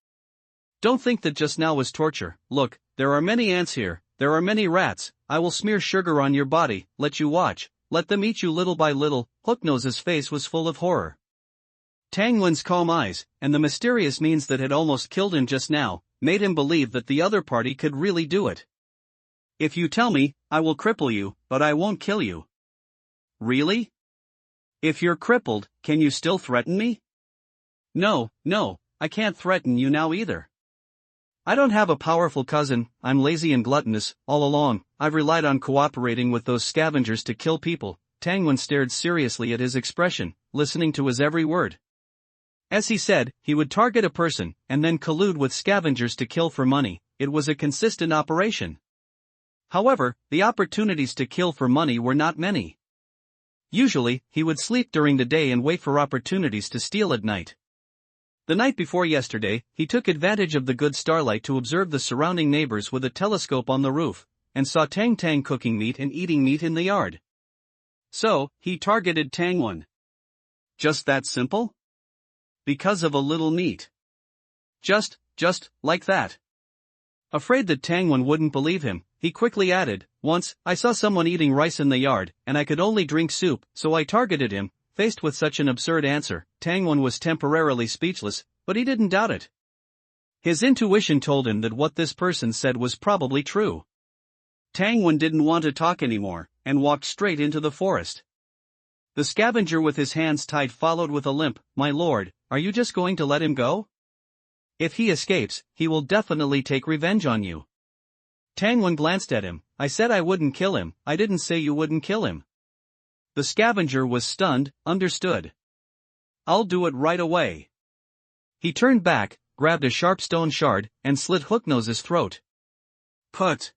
S1: Don't think that just now was torture. Look, there are many ants here, there are many rats. I will smear sugar on your body, let you watch, let them eat you little by little. Hooknose's face was full of horror. Tangwan's calm eyes, and the mysterious means that had almost killed him just now, made him believe that the other party could really do it.
S2: If you tell me, I will cripple you, but I won't kill you. Really? If you're crippled, can you still threaten me?
S1: No, I can't threaten you now either. I don't have a powerful cousin, I'm lazy and gluttonous. All along, I've relied on cooperating with those scavengers to kill people. Tangwan stared seriously at his expression, listening to his every word. As he said, he would target a person, and then collude with scavengers to kill for money. It was a consistent operation. However, the opportunities to kill for money were not many. Usually, he would sleep during the day and wait for opportunities to steal at night. The night before yesterday, he took advantage of the good starlight to observe the surrounding neighbors with a telescope on the roof, and saw Tang cooking meat and eating meat in the yard.
S2: So, he targeted Tangwan. Just that simple? Because of a little meat. Just like that.
S1: Afraid that Tangwan wouldn't believe him, he quickly added, once, I saw someone eating rice in the yard, and I could only drink soup, so I targeted him. Faced with such an absurd answer, Tangwan was temporarily speechless, but he didn't doubt it. His intuition told him that what this person said was probably true.
S2: Tangwan didn't want to talk anymore, and walked straight into the forest.
S1: The scavenger with his hands tied followed with a limp. My lord, are you just going to let him go? If he escapes, he will definitely take revenge on you. Tangwan glanced at him. I said I wouldn't kill him, I didn't say you wouldn't kill him. The scavenger was stunned. Understood.
S2: I'll do it right away.
S1: He turned back, grabbed a sharp stone shard, and slit Hooknose's throat.
S2: Put.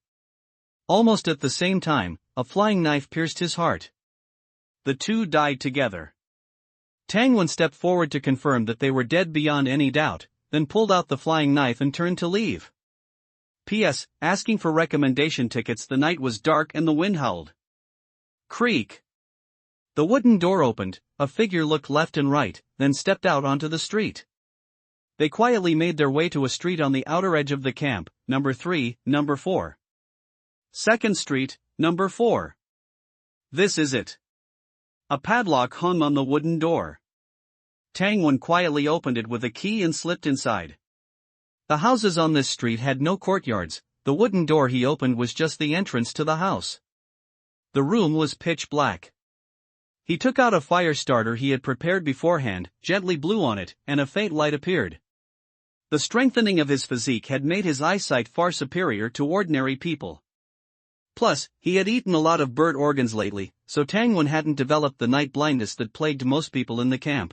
S1: Almost at the same time, a flying knife pierced his heart.
S2: The two died together.
S1: Tangwan stepped forward to confirm that they were dead beyond any doubt, then pulled out the flying knife and turned to leave.
S2: P.S. Asking for recommendation tickets. The night was dark and the wind howled. Creak.
S1: The wooden door opened, a figure looked left and right, then stepped out onto the street. They quietly made their way to a street on the outer edge of the camp, number 3, number 4.
S2: 2nd Street, number 4. This is it. A padlock hung on the wooden door. Tangwan quietly opened it with a key and slipped inside.
S1: The houses on this street had no courtyards. The wooden door he opened was just the entrance to the house. The room was pitch black. He took out a fire starter he had prepared beforehand, gently blew on it, and a faint light appeared. The strengthening of his physique had made his eyesight far superior to ordinary people. Plus, he had eaten a lot of bird organs lately, so Tangwan hadn't developed the night blindness that plagued most people in the camp.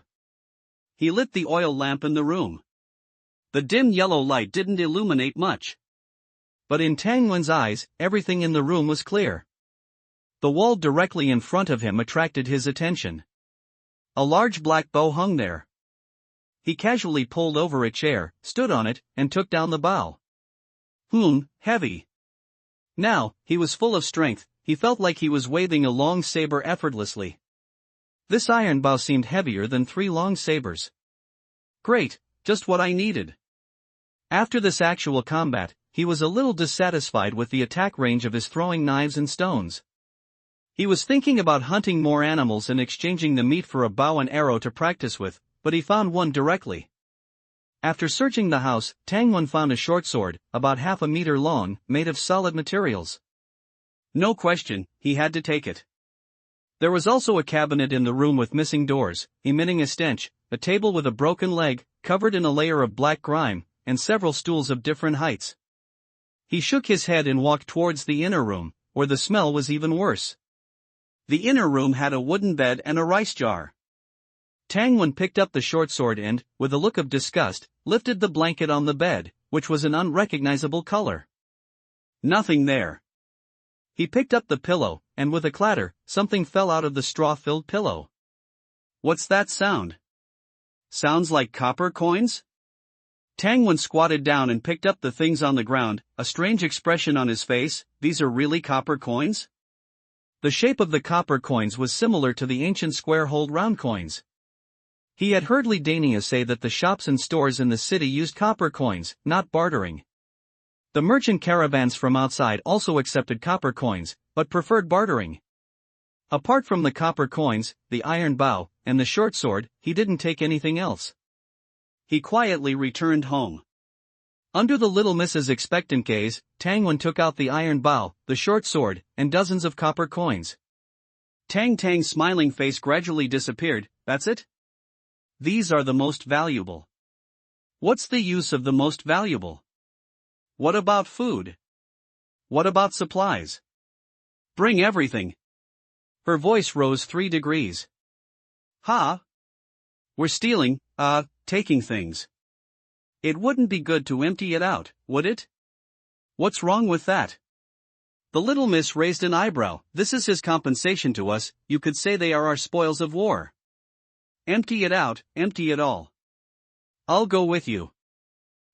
S2: He lit the oil lamp in the room. The dim yellow light didn't illuminate much.
S1: But in Tangwan's eyes, everything in the room was clear. The wall directly in front of him attracted his attention. A large black bow hung there. He casually pulled over a chair, stood on it, and took down the bow.
S2: Heavy.
S1: Now, he was full of strength. He felt like he was waving a long saber effortlessly. This iron bow seemed heavier than 3 long sabers. Great, just what I needed. After this actual combat, he was a little dissatisfied with the attack range of his throwing knives and stones. He was thinking about hunting more animals and exchanging the meat for a bow and arrow to practice with, but he found one directly. After searching the house, Tangwon found a short sword, about half a meter long, made of solid materials. No question, he had to take it. There was also a cabinet in the room with missing doors, emitting a stench, a table with a broken leg, covered in a layer of black grime, and several stools of different heights. He shook his head and walked towards the inner room, where the smell was even worse. The inner room had a wooden bed and a rice jar. Tangwon picked up the short sword and, with a look of disgust, lifted the blanket on the bed, which was an unrecognizable color. Nothing there. He picked up the pillow, and with a clatter, something fell out of the straw-filled pillow. What's that sound? Sounds like copper coins? Tangwon squatted down and picked up the things on the ground, a strange expression on his face. These are really copper coins? The shape of the copper coins was similar to the ancient square-holed round coins. He had heard Li Dania say that the shops and stores in the city used copper coins, not bartering. The merchant caravans from outside also accepted copper coins, but preferred bartering. Apart from the copper coins, the iron bow, and the short sword, he didn't take anything else. He quietly returned home. Under the little Mrs. expectant gaze, Tangwon took out the iron bow, the short sword, and dozens of copper coins. Tang's smiling face gradually disappeared. That's it? These are the most valuable. What's the use of the most valuable? What about food? What about supplies? Bring everything. Her voice rose 3 degrees. Ha! We're stealing, taking things. It wouldn't be good to empty it out, would it? What's wrong with that? The little miss raised an eyebrow. This is his compensation to us. You could say they are our spoils of war. Empty it out, empty it all. I'll go with you.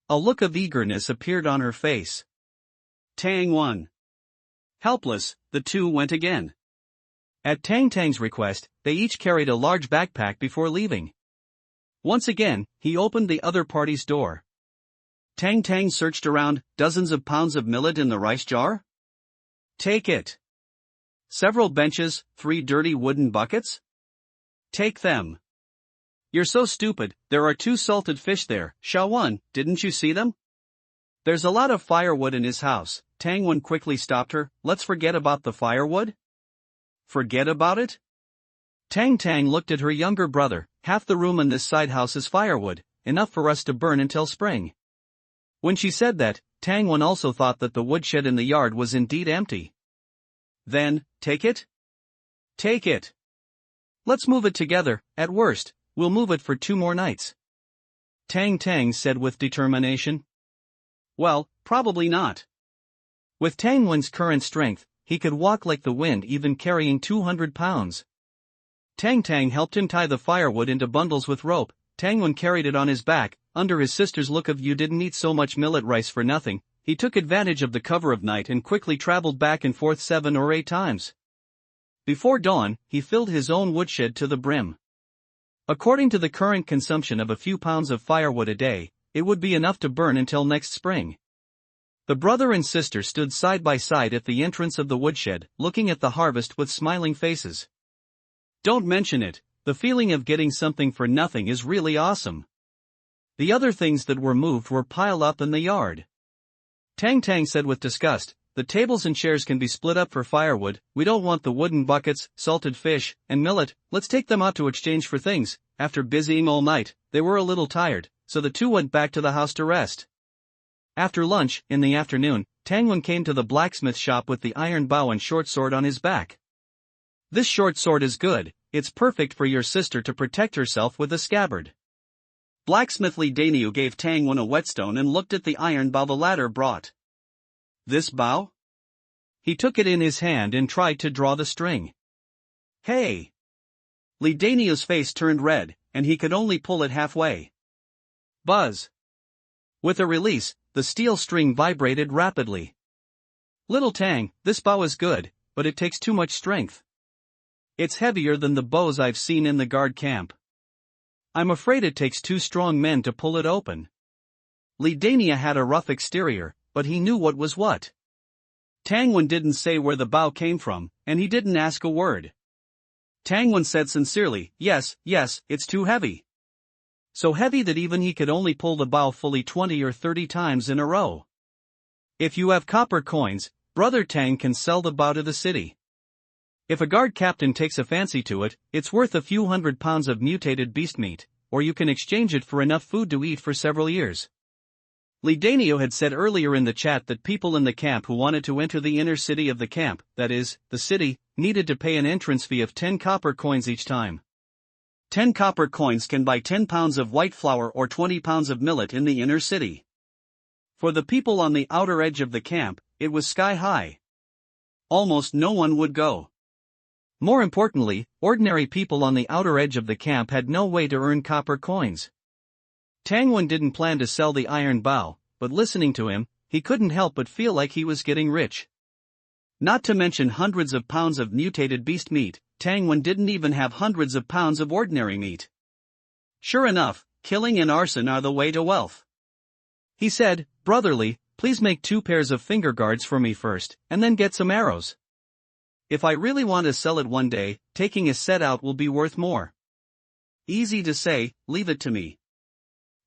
S1: A look of eagerness appeared on her face. Tangwon. Helpless, the two went again. At Tang's request, they each carried a large backpack before leaving. Once again, he opened the other party's door. Tang searched around. Dozens of pounds of millet in the rice jar? Take it. Several benches, 3 dirty wooden buckets? Take them. You're so stupid, there are 2 salted fish there. Shawan, didn't you see them? There's a lot of firewood in his house. Tangwon quickly stopped her. Let's forget about the firewood? Forget about it? Tang looked at her younger brother. Half the room in this side house is firewood, enough for us to burn until spring. When she said that, Tangwon also thought that the woodshed in the yard was indeed empty. Then, take it? Take it. Let's move it together. At worst, we'll move it for 2 more nights. Tang said with determination. Well, probably not. With Tangwon's current strength, he could walk like the wind, even carrying 200 pounds. Tang helped him tie the firewood into bundles with rope. Tangwon carried it on his back. Under his sister's look of "you didn't eat so much millet rice for nothing," he took advantage of the cover of night and quickly traveled back and forth 7 or 8 times. Before dawn, he filled his own woodshed to the brim. According to the current consumption of a few pounds of firewood a day, it would be enough to burn until next spring. The brother and sister stood side by side at the entrance of the woodshed, looking at the harvest with smiling faces. Don't mention it, the feeling of getting something for nothing is really awesome. The other things that were moved were piled up in the yard. Tang said with disgust, the tables and chairs can be split up for firewood. We don't want the wooden buckets, salted fish, and millet. Let's take them out to exchange for things. After busying all night, they were a little tired, so the two went back to the house to rest. After lunch, in the afternoon, Tangwon came to the blacksmith shop with the iron bow and short sword on his back. This short sword is good, it's perfect for your sister to protect herself with a scabbard. Blacksmith Li Daniu gave Tangwon a whetstone and looked at the iron bow the latter brought. This bow? He took it in his hand and tried to draw the string. Hey! Li Daniu's face turned red, and he could only pull it halfway. Buzz! With a release, the steel string vibrated rapidly. Little Tang, this bow is good, but it takes too much strength. It's heavier than the bows I've seen in the guard camp. I'm afraid it takes 2 strong men to pull it open. Li Dania had a rough exterior,
S2: but he knew what was what. Tang Wen didn't say where the bow came from, and he didn't ask a word. Tang Wen said sincerely, yes, it's too heavy. So heavy that even he could only pull the bow fully 20 or 30 times in a row. If you have copper coins, Brother Tang can sell the bow to the city. If a guard captain takes a fancy to it, it's worth a few £100 of mutated beast meat, or you can exchange it for enough food to eat for several years. Li Danio had said earlier in the chat that people in the camp who wanted to enter the inner city of the camp, that is, the city, needed to pay an entrance fee of 10 copper coins each time. 10 copper coins can buy 10 pounds of white flour or 20 pounds of millet in the inner city. For the people on the outer edge of the camp, it was sky high. Almost no one would go. More importantly, ordinary people on the outer edge of the camp had no way to earn copper coins. Tang Wen didn't plan to sell the iron bow, but listening to him, he couldn't help but feel like he was getting rich. Not to mention hundreds of pounds of mutated beast meat, Tang Wen didn't even have hundreds of pounds of ordinary meat. Sure enough, killing and arson are the way to wealth. He said, "Brotherly, please make 2 pairs of finger guards for me first, and then get some arrows. If I really want to sell it one day, taking a set out will be worth more." Easy to say, leave it to me.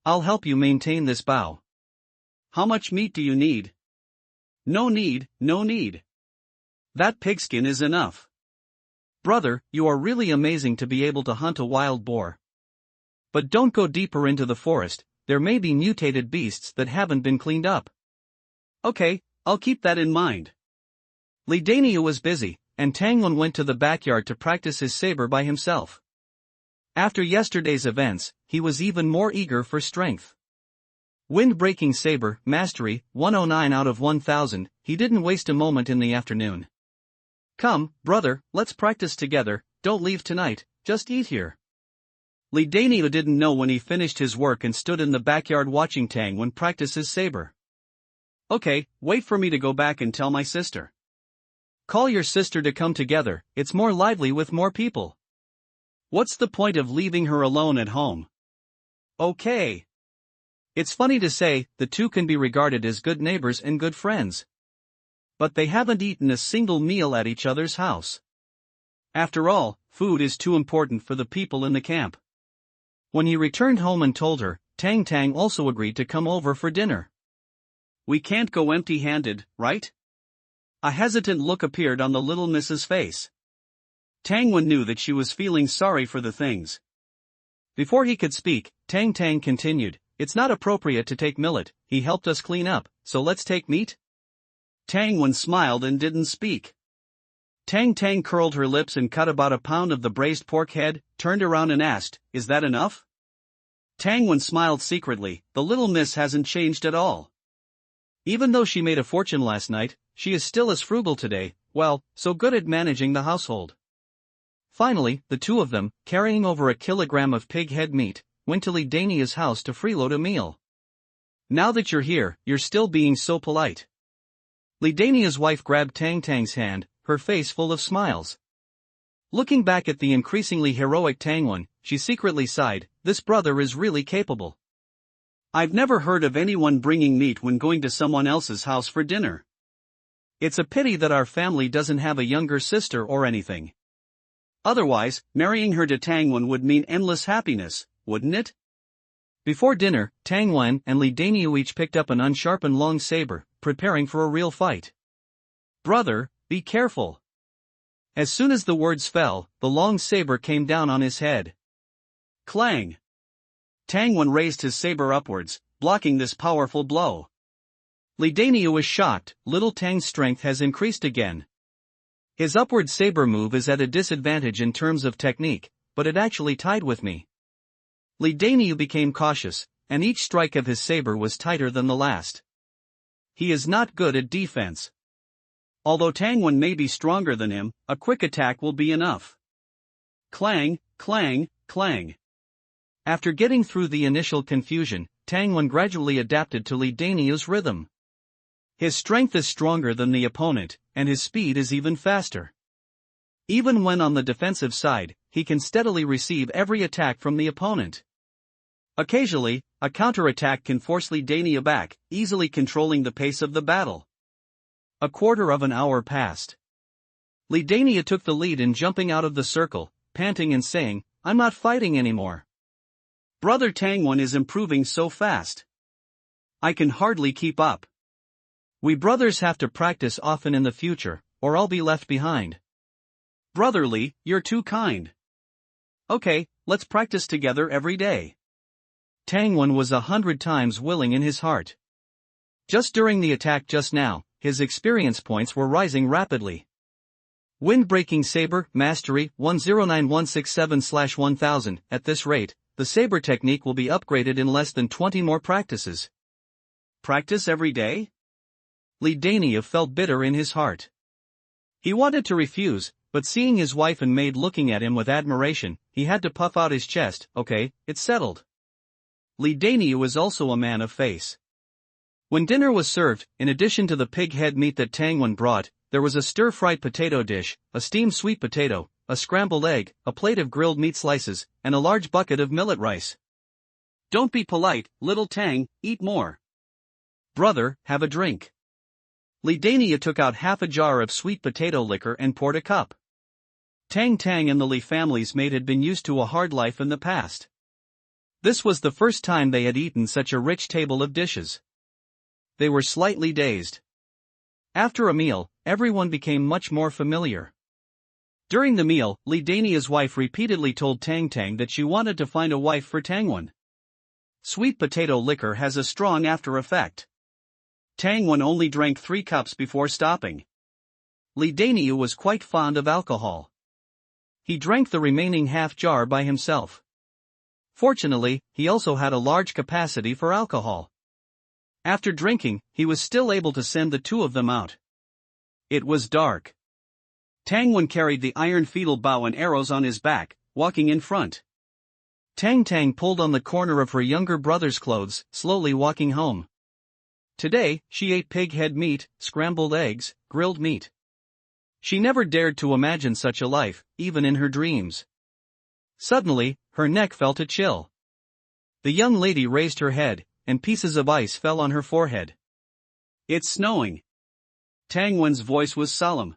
S2: I'll help you maintain this bow. How much meat do you need? No need. That pigskin is enough. Brother, you are really amazing to be able to hunt a wild boar. But don't go deeper into the forest, there may be mutated beasts that haven't been cleaned up. Okay, I'll keep that in mind. Li Danio was busy, and Tang Wen went to the backyard to practice his saber by himself. After yesterday's events, he was even more eager for strength. Wind-breaking saber, mastery, 109 out of 1000, he didn't waste a moment in the afternoon. Come, brother, let's practice together, don't leave tonight, just eat here. Li Danio didn't know when he finished his work and stood in the backyard watching Tang Wen practice his saber. Okay, wait for me to go back and tell my sister. Call your sister to come together, it's more lively with more people. What's the point of leaving her alone at home? Okay. It's funny to say, the two can be regarded as good neighbors and good friends. But they haven't eaten a single meal at each other's house. After all, food is too important for the people in the camp. When he returned home and told her, Tang Tang also agreed to come over for dinner. We can't go empty-handed, right? A hesitant look appeared on the little Mrs. face. Tang Wen knew that she was feeling sorry for the things. Before he could speak, Tang Tang continued, it's not appropriate to take millet, he helped us clean up, so let's take meat? Tang Wen smiled and didn't speak. Tang Tang curled her lips and cut about a pound of the braised pork head, turned around and asked, is that enough? Tang Wen smiled secretly, the little miss hasn't changed at all. Even though she made a fortune last night, she is still as frugal today, well, so good at managing the household. Finally, the two of them, carrying over a kilogram of pig head meat, went to Li Dania's house to freeload a meal. Now that you're here, you're still being so polite. Li Dania's wife grabbed Tang Tang's hand, her face full of smiles. Looking back at the increasingly heroic Tang Wen, she secretly sighed, this brother is really capable. I've never heard of anyone bringing meat when going to someone else's house for dinner. It's a pity that our family doesn't have a younger sister or anything. Otherwise, marrying her to Tang Wen would mean endless happiness, wouldn't it? Before dinner, Tang Wen and Li Danio each picked up an unsharpened long saber, preparing for a real fight. Brother, be careful. As soon as the words fell, the long saber came down on his head. Clang! Tang Wen raised his saber upwards, blocking this powerful blow. Li Danio was shocked, little Tang's strength has increased again. His upward saber move is at a disadvantage in terms of technique, but it actually tied with me. Li Danio became cautious, and each strike of his saber was tighter than the last. He is not good at defense. Although Tang Wen may be stronger than him, a quick attack will be enough. Clang, clang, clang. After getting through the initial confusion, Tang Wen gradually adapted to Li Danio's rhythm. His strength is stronger than the opponent, and his speed is even faster. Even when on the defensive side, he can steadily receive every attack from the opponent. Occasionally, a counterattack can force Li Dania back, easily controlling the pace of the battle. A quarter of an hour passed. Li Dania took the lead in jumping out of the circle, panting and saying, "I'm not fighting anymore. Brother Tangwon is improving so fast. I can hardly keep up. We brothers have to practice often in the future, or I'll be left behind. Brother Li, you're too kind. Okay, let's practice together every day." Tangwon was 100 times willing in his heart. Just during the attack just now, his experience points were rising rapidly. Wind-breaking saber, mastery, 109167/1000. At this rate, the saber technique will be upgraded in less than 20 more practices. Practice every day? Li Dania felt bitter in his heart. He wanted to refuse, but seeing his wife and maid looking at him with admiration, he had to puff out his chest. Okay, it's settled. Li Dania was also a man of face. When dinner was served, in addition to the pig head meat that Tangwon brought, there was a stir-fried potato dish, a steamed sweet potato, a scrambled egg, a plate of grilled meat slices, and a large bucket of millet rice. Don't be polite, little Tang, eat more. Brother, have a drink. Li Dania took out half a jar of sweet potato liquor and poured a cup. Tang and the Li family's maid had been used to a hard life in the past. This was the first time they had eaten such a rich table of dishes. They were slightly dazed. After a meal, everyone became much more familiar. During the meal, Li Dania's wife repeatedly told Tang that she wanted to find a wife for Tangwon. Sweet potato liquor has a strong after effect. Tangwon only drank 3 cups before stopping. Li Dania was quite fond of alcohol. He drank the remaining half jar by himself. Fortunately, he also had a large capacity for alcohol. After drinking, he was still able to send the two of them out. It was dark. Tangwon carried the iron fetal bow and arrows on his back, walking in front. Tang pulled on the corner of her younger brother's clothes, slowly walking home. Today, she ate pig head meat, scrambled eggs, grilled meat. She never dared to imagine such a life, even in her dreams. Suddenly, her neck felt a chill. The young lady raised her head, and pieces of ice fell on her forehead. It's snowing. Tangwon's voice was solemn.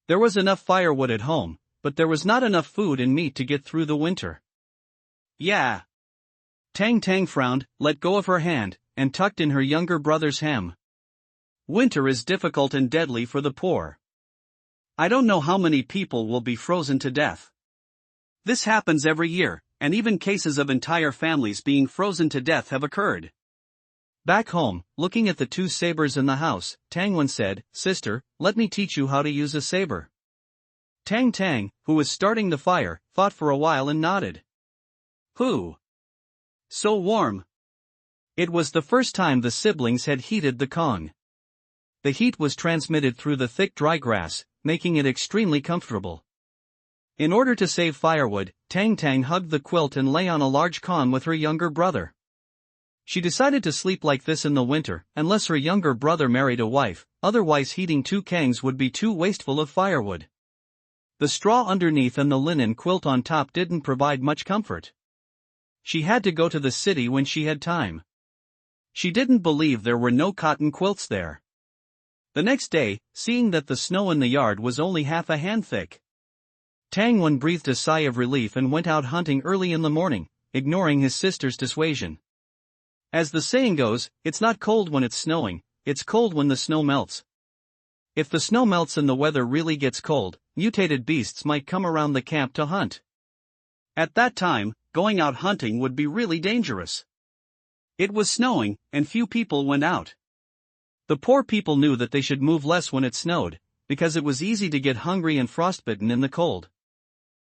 S2: There was enough firewood at home, but there was not enough food and meat to get through the winter. Yeah. Tang frowned, let go of her hand, and tucked in her younger brother's hem. Winter is difficult and deadly for the poor. I don't know how many people will be frozen to death. This happens every year, and even cases of entire families being frozen to death have occurred. Back home, looking at the 2 sabers in the house, Tangwon said, "Sister, let me teach you how to use a saber." Tang, who was starting the fire, thought for a while and nodded. Who? So warm. It was the first time the siblings had heated the Kong. The heat was transmitted through the thick dry grass, making it extremely comfortable. In order to save firewood, Tang hugged the quilt and lay on a large con with her younger brother. She decided to sleep like this in the winter, unless her younger brother married a wife, otherwise heating 2 kangs would be too wasteful of firewood. The straw underneath and the linen quilt on top didn't provide much comfort. She had to go to the city when she had time. She didn't believe there were no cotton quilts there. The next day, seeing that the snow in the yard was only half a hand thick, Tangwon breathed a sigh of relief and went out hunting early in the morning, ignoring his sister's dissuasion. As the saying goes, it's not cold when it's snowing, it's cold when the snow melts. If the snow melts and the weather really gets cold, mutated beasts might come around the camp to hunt. At that time, going out hunting would be really dangerous. It was snowing, and few people went out. The poor people knew that they should move less when it snowed, because it was easy to get hungry and frostbitten in the cold.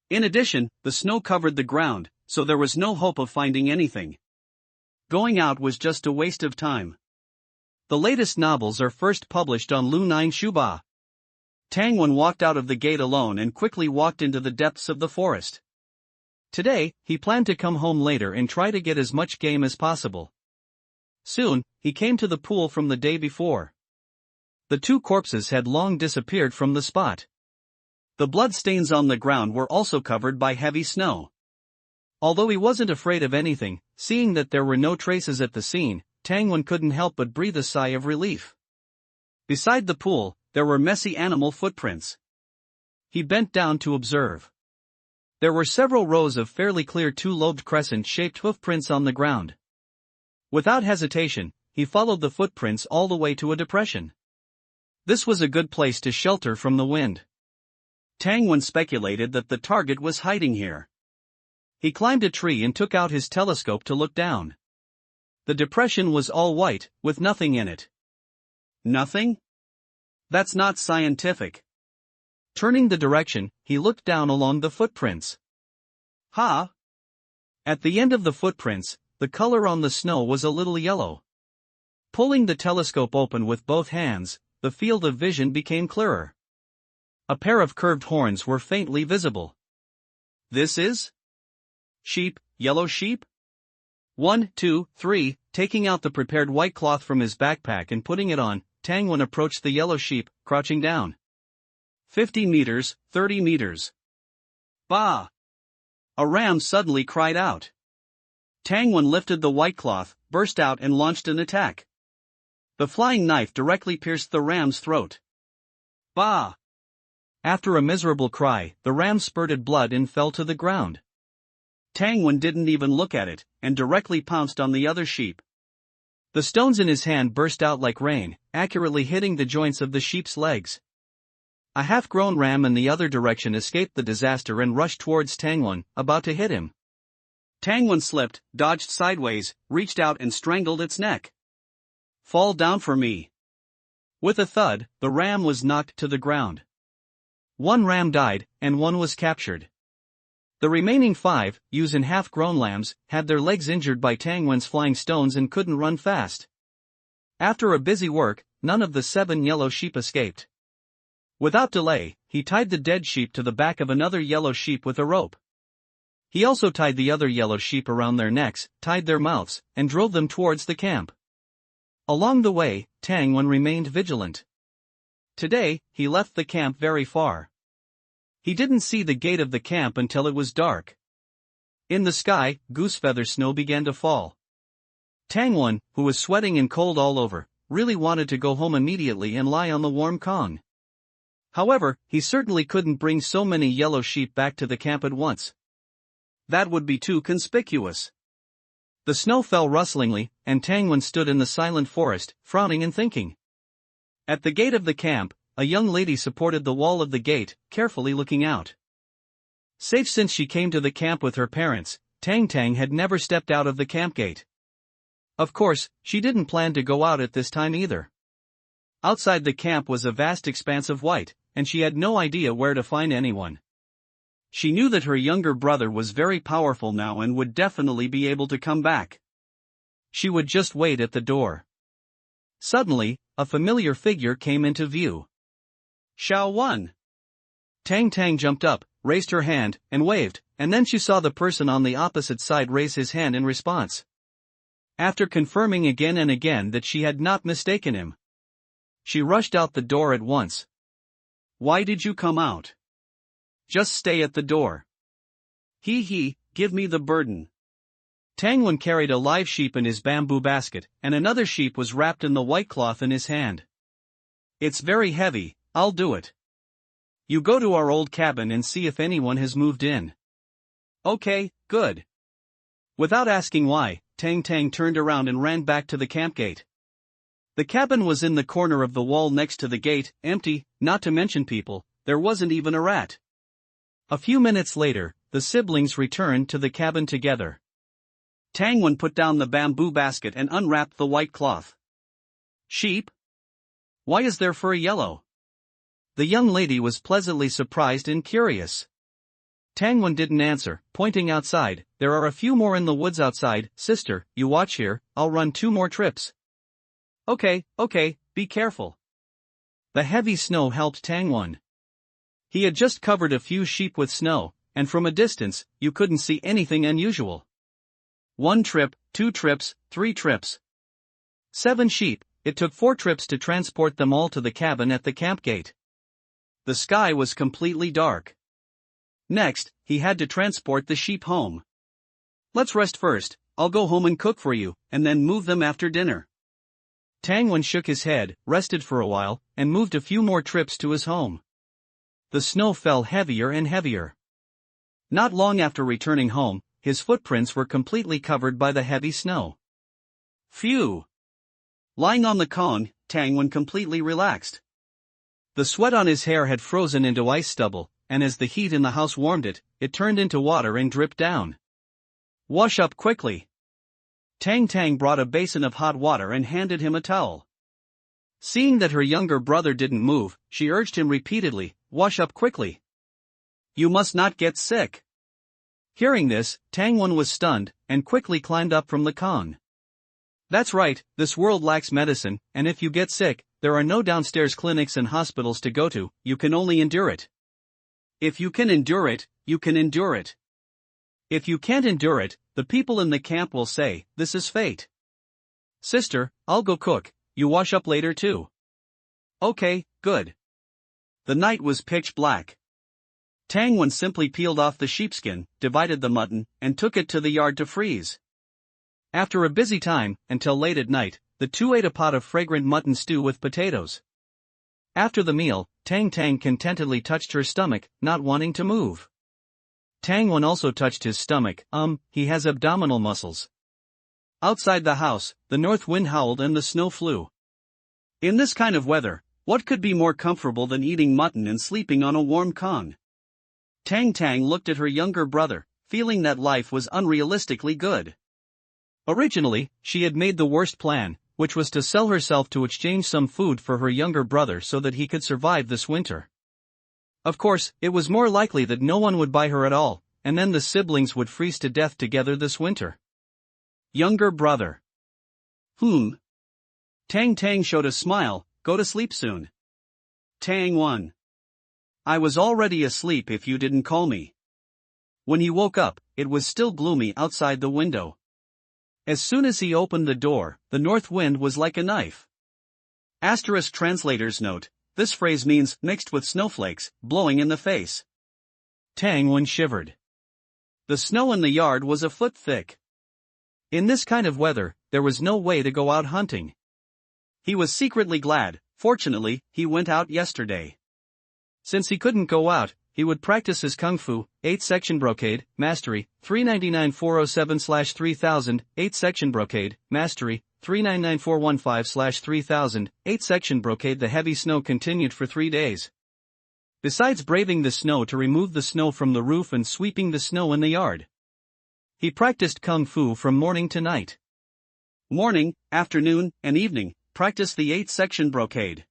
S2: In addition, the snow covered the ground, so there was no hope of finding anything. Going out was just a waste of time. The latest novels are first published on Lu Nine Shuba. Tangwon walked out of the gate alone and quickly walked into the depths of the forest. Today, he planned to come home later and try to get as much game as possible. Soon, he came to the pool from the day before. The 2 corpses had long disappeared from the spot. The blood stains on the ground were also covered by heavy snow.
S1: Although he wasn't afraid of anything, seeing that there were no traces at the scene, Tangwan couldn't help but breathe a sigh of relief. Beside the pool, there were messy animal footprints. He bent down to observe. There were several rows of fairly clear two-lobed crescent-shaped hoofprints on the ground. Without hesitation, he followed the footprints all the way to a depression. This was a good place to shelter from the wind. Tangwan speculated that the target was hiding here. He climbed a tree and took out his telescope to look down. The depression was all white, with nothing in it.
S2: Nothing? That's not scientific.
S1: Turning the direction, he looked down along the footprints.
S2: Ha!
S1: At the end of the footprints, the color on the snow was a little yellow. Pulling the telescope open with both hands, the field of vision became clearer. A pair of curved horns were faintly visible.
S2: This is? Sheep, yellow sheep?
S1: 1, 2, 3, taking out the prepared white cloth from his backpack and putting it on, Tangwan approached the yellow sheep, crouching down.
S2: 50 meters, 30 meters. Bah! A ram suddenly cried out. Tangwan lifted the white cloth, burst out and launched an attack. The flying knife directly pierced the ram's throat. Bah!
S1: After a miserable cry, the ram spurted blood and fell to the ground.
S2: Tangwan didn't even look at it, and directly pounced on the other sheep.
S1: The stones in his hand burst out like rain, accurately hitting the joints of the sheep's legs. A half-grown ram in the other direction escaped the disaster and rushed towards Tangwan, about to hit him.
S2: Tangwan slipped, dodged sideways, reached out and strangled its neck. Fall down for me.
S1: With a thud, the ram was knocked to the ground. One ram died, and one was captured. The remaining 5, ewes and half-grown lambs, had their legs injured by Tangwan's flying stones and couldn't run fast. After a busy work, none of the 7 yellow sheep escaped. Without delay, he tied the dead sheep to the back of another yellow sheep with a rope. He also tied the other yellow sheep around their necks, tied their mouths, and drove them towards the camp. Along the way, Tangwan remained vigilant. Today, he left the camp very far. He didn't see the gate of the camp until it was dark. In the sky, goosefeather snow began to fall. Tangwan, who was sweating and cold all over, really wanted to go home immediately and lie on the warm Kong. However, he certainly couldn't bring so many yellow sheep back to the camp at once.
S2: That would be too conspicuous.
S1: The snow fell rustlingly, and Tangwan stood in the silent forest, frowning and thinking. At the gate of the camp, a young lady supported the wall of the gate, carefully looking out. Safe since she came to the camp with her parents, Tang had never stepped out of the camp gate. Of course, she didn't plan to go out at this time either. Outside the camp was a vast expanse of white, and she had no idea where to find anyone. She knew that her younger brother was very powerful now and would definitely be able to come back. She would just wait at the door. Suddenly, a familiar figure came into view.
S2: Xiao Wan.
S1: Tang jumped up, raised her hand, and waved, and then she saw the person on the opposite side raise his hand in response. After confirming again and again that she had not mistaken him, she rushed out the door at once.
S2: Why did you come out? Just stay at the door. Give me the burden.
S1: Tangwan carried a live sheep in his bamboo basket, and another sheep was wrapped in the white cloth in his hand. It's very heavy, I'll do it. You go to our old cabin and see if anyone has moved in.
S2: Okay, good.
S1: Without asking why, Tang turned around and ran back to the camp gate. The cabin was in the corner of the wall next to the gate, empty, not to mention people, there wasn't even a rat. A few minutes later, the siblings returned to the cabin together.
S2: Tangwan put down the bamboo basket and unwrapped the white cloth.
S1: Sheep? Why is their fur yellow? The young lady was pleasantly surprised and curious. Tangwan didn't answer, pointing outside. There are a few more in the woods outside. Sister, you watch here, I'll run 2 more trips. Okay, be careful. The heavy snow helped Tangwan. He had just covered a few sheep with snow, and from a distance, you couldn't see anything unusual. 1 trip, 2 trips, 3 trips. 7 sheep, it took 4 trips to transport them all to the cabin at the camp gate. The sky was completely dark. Next, he had to transport the sheep home.
S2: Let's rest first, I'll go home and cook for you, and then move them after dinner.
S1: Tang Wen shook his head, rested for a while, and moved a few more trips to his home. The snow fell heavier and heavier. Not long after returning home, his footprints were completely covered by the heavy snow.
S2: Phew! Lying on the con, Tang Wen completely relaxed. The sweat on his hair had frozen into ice stubble, and as the heat in the house warmed it, it turned into water and dripped down. Wash up quickly. Tang brought a basin of hot water and handed him a towel. Seeing that her younger brother didn't move, she urged him repeatedly, wash up quickly. You must not get sick. Hearing this, Tang Wen was stunned, and quickly climbed up from the con. That's right, this world lacks medicine, and if you get sick, there are no downstairs clinics and hospitals to go to, you can only endure it. If you can endure it, you can endure it. If you can't endure it, the people in the camp will say, this is fate. Sister, I'll go cook, you wash up later too. Okay, good. The night was pitch black. Tang Wen simply peeled off the sheepskin, divided the mutton, and took it to the yard to freeze. After a busy time, until late at night, the two ate a pot of fragrant mutton stew with potatoes. After the meal, Tang contentedly touched her stomach, not wanting to move. Tang Wen also touched his stomach, he has abdominal muscles. Outside the house, the north wind howled and the snow flew. In this kind of weather, what could be more comfortable than eating mutton and sleeping on a warm con? Tang looked at her younger brother, feeling that life was unrealistically good. Originally, she had made the worst plan, which was to sell herself to exchange some food for her younger brother so that he could survive this winter. Of course, it was more likely that no one would buy her at all, and then the siblings would freeze to death together this winter. Younger brother. Tang showed a smile, go to sleep soon. Tang Wen. I was already asleep if you didn't call me. When he woke up, it was still gloomy outside the window. As soon as he opened the door, the north wind was like a knife. Asterisk translator's note. This phrase means, mixed with snowflakes, blowing in the face. Tang Wen shivered. The snow in the yard was a foot thick. In this kind of weather, there was no way to go out hunting. He was secretly glad, fortunately, he went out yesterday. Since he couldn't go out, he would practice his kung fu, 8-section brocade, mastery, 399407/3000, 8-section brocade, mastery, 399415/3000, 8-section brocade. The heavy snow continued for 3 days. Besides braving the snow to remove the snow from the roof and sweeping the snow in the yard, he practiced kung fu from morning to night. Morning, afternoon, and evening, practice the 8-section brocade.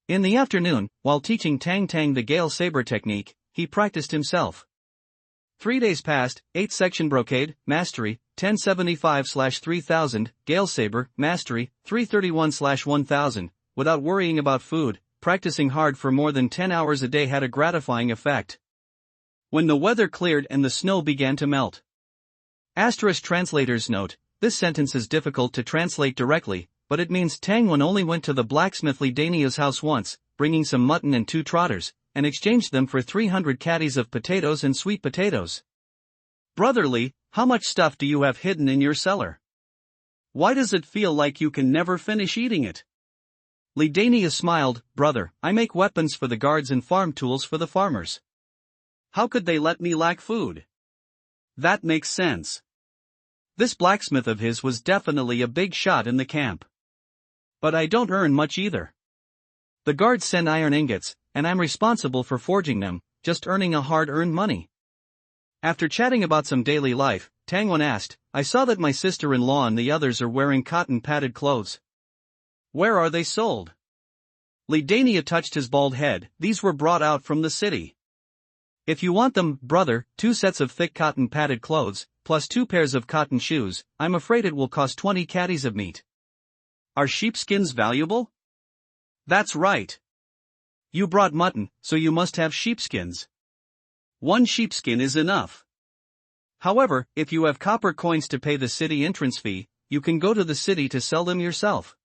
S2: In the afternoon, while teaching Tang the Gale Saber technique, he practiced himself. 3 days passed, 8-section brocade, mastery, 1075/3000, Gale Saber, mastery, 331/1000, without worrying about food. Practicing hard for more than 10 hours a day had a gratifying effect. When the weather cleared and the snow began to melt. Asterisk translator's note, this sentence is difficult to translate directly, but it means Tang Wen only went to the blacksmith Li Dania's house once, bringing some mutton and 2 trotters, and exchanged them for 300 caddies of potatoes and sweet potatoes. Brotherly, how much stuff do you have hidden in your cellar? Why does it feel like you can never finish eating it? Li Dania smiled, brother, I make weapons for the guards and farm tools for the farmers. How could they let me lack food? That makes sense. This blacksmith of his was definitely a big shot in the camp. But I don't earn much either. The guards send iron ingots, and I'm responsible for forging them, just earning a hard-earned money. After chatting about some daily life, Tang Wen asked, I saw that my sister-in-law and the others are wearing cotton-padded clothes. Where are they sold? Li Dania touched his bald head, these were brought out from the city. If you want them, brother, 2 sets of thick cotton-padded clothes, plus 2 pairs of cotton shoes, I'm afraid it will cost 20 caddies of meat. Are sheepskins valuable? That's right. You brought mutton, so you must have sheepskins. 1 sheepskin is enough. However, if you have copper coins to pay the city entrance fee, you can go to the city to sell them yourself.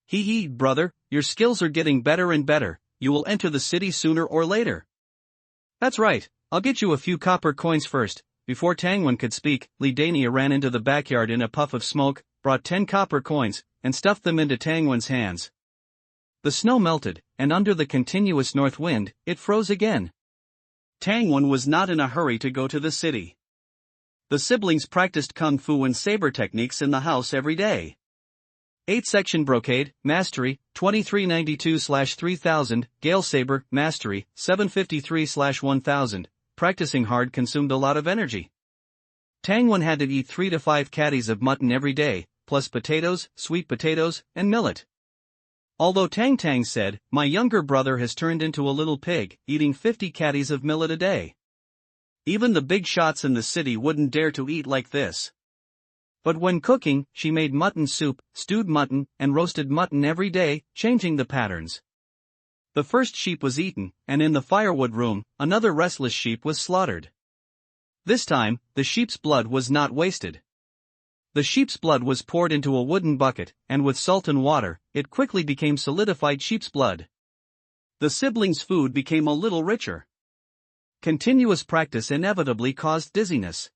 S2: Hee, brother, your skills are getting better and better, you will enter the city sooner or later. That's right, I'll get you a few copper coins first,
S1: before Tangwen could speak, Li Dania ran into the backyard in a puff of smoke, brought 10 copper coins, and stuffed them into Tangwen's hands. The snow melted, and under the continuous north wind, it froze again.
S2: Tangwen was not in a hurry to go to the city. The siblings practiced kung fu and saber techniques in the house every day.
S1: 8-section brocade, mastery, 2392/3000, Gale saber, mastery, 753/1000. Practicing hard consumed a lot of energy. Tangwen had to eat 3 to 5 caddies of mutton every day, plus potatoes, sweet potatoes, and millet. Although Tang Tang said, "My younger brother has turned into a little pig, eating 50 caddies of millet a day.
S2: Even the big shots in the city wouldn't dare to eat like this."
S1: But when cooking, she made mutton soup, stewed mutton, and roasted mutton every day, changing the patterns. The first sheep was eaten, and in the firewood room, another restless sheep was slaughtered. This time, the sheep's blood was not wasted. The sheep's blood was poured into a wooden bucket, and with salt and water, it quickly became solidified sheep's blood.
S2: The siblings' food became a little richer.
S1: Continuous practice inevitably caused dizziness.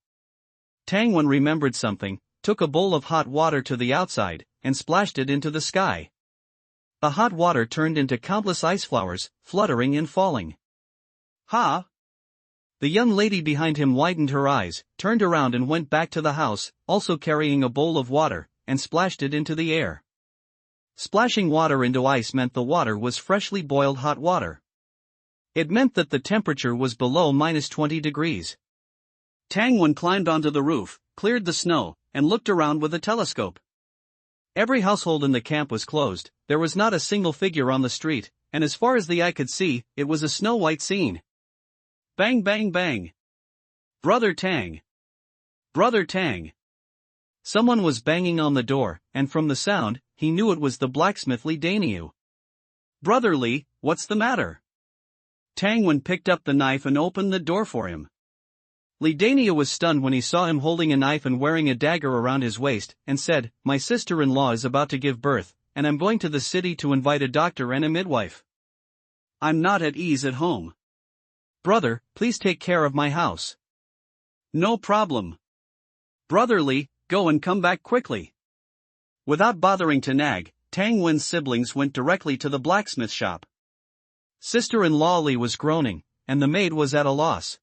S1: Tangwen remembered something, took a bowl of hot water to the outside, and splashed it into the sky. The hot water turned into countless ice flowers, fluttering and falling.
S2: Ha!
S1: The young lady behind him widened her eyes, turned around and went back to the house, also carrying a bowl of water, and splashed it into the air. Splashing water into ice meant the water was freshly boiled hot water. It meant that the temperature was below -20 degrees.
S2: Tangwen climbed onto the roof, cleared the snow, and looked around with a telescope.
S1: Every household in the camp was closed, there was not a single figure on the street, and as far as the eye could see, it was a snow-white scene.
S2: Bang bang bang! Brother Tang! Brother Tang!
S1: Someone was banging on the door, and from the sound, he knew it was the blacksmith Li Daniu.
S2: Brother Li, what's the matter? Tangwen picked up the knife and opened the door for him.
S1: Li Daniu was stunned when he saw him holding a knife and wearing a dagger around his waist, and said, "My sister-in-law is about to give birth, and I'm going to the city to invite a doctor and a midwife.
S2: I'm not at ease at home.
S1: Brother, please take care of my house."
S2: No problem. Brother Li, go and come back quickly. Without bothering to nag, Tangwen's siblings went directly to the blacksmith shop.
S1: Sister-in-law Li was groaning, and the maid was at a loss.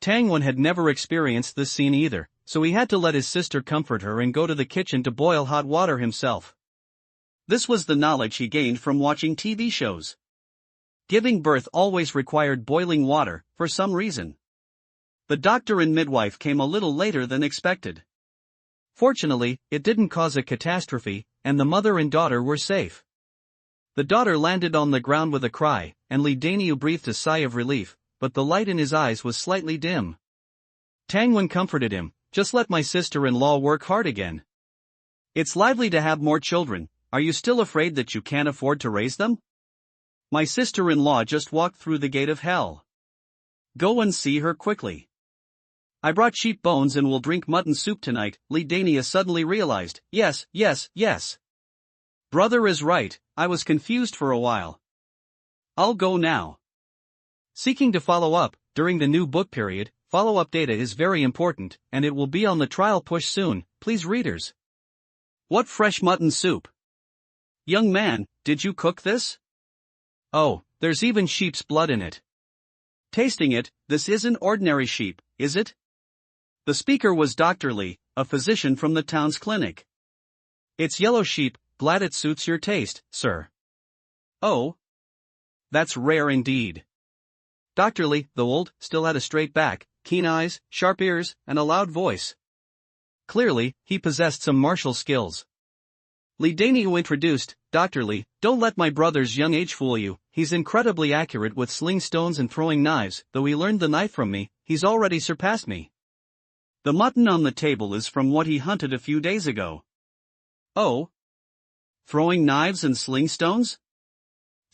S1: Tangwen had never experienced this scene either, so he had to let his sister comfort her and go to the kitchen to boil hot water himself.
S2: This was the knowledge he gained from watching TV shows. Giving birth always required boiling water, for some reason. The doctor and midwife came a little later than expected.
S1: Fortunately, it didn't cause a catastrophe, and the mother and daughter were safe. The daughter landed on the ground with a cry, and Li Daniu breathed a sigh of relief, but the light in his eyes was slightly dim. Tangwen comforted him, "Just let my sister-in-law work hard again. It's lively to have more children. Are you still afraid that you can't afford to raise them?
S2: My sister-in-law just walked through the gate of hell. Go and see her quickly."
S1: "I brought sheep bones and will drink mutton soup tonight," Li Dania suddenly realized. Yes.
S2: Brother is right, I was confused for a while. I'll go now.
S1: Seeking to follow up, during the new book period, follow-up data is very important, and it will be on the trial push soon, please readers.
S2: What fresh mutton soup? Young man, did you cook this?
S1: Oh, there's even sheep's blood in it.
S2: Tasting it, this isn't ordinary sheep, is it? The speaker was Dr. Li, a physician from the town's clinic.
S1: It's yellow sheep, glad it suits your taste, sir.
S2: Oh? That's rare indeed.
S1: Dr. Li, the old, still had a straight back, keen eyes, sharp ears, and a loud voice. Clearly, he possessed some martial skills. Li Daniu introduced, "Dr. Li, don't let my brother's young age fool you, he's incredibly accurate with sling stones and throwing knives, though he learned the knife from me, he's already surpassed me."
S2: The mutton on the table is from what he hunted a few days ago. Oh? Throwing knives and sling stones?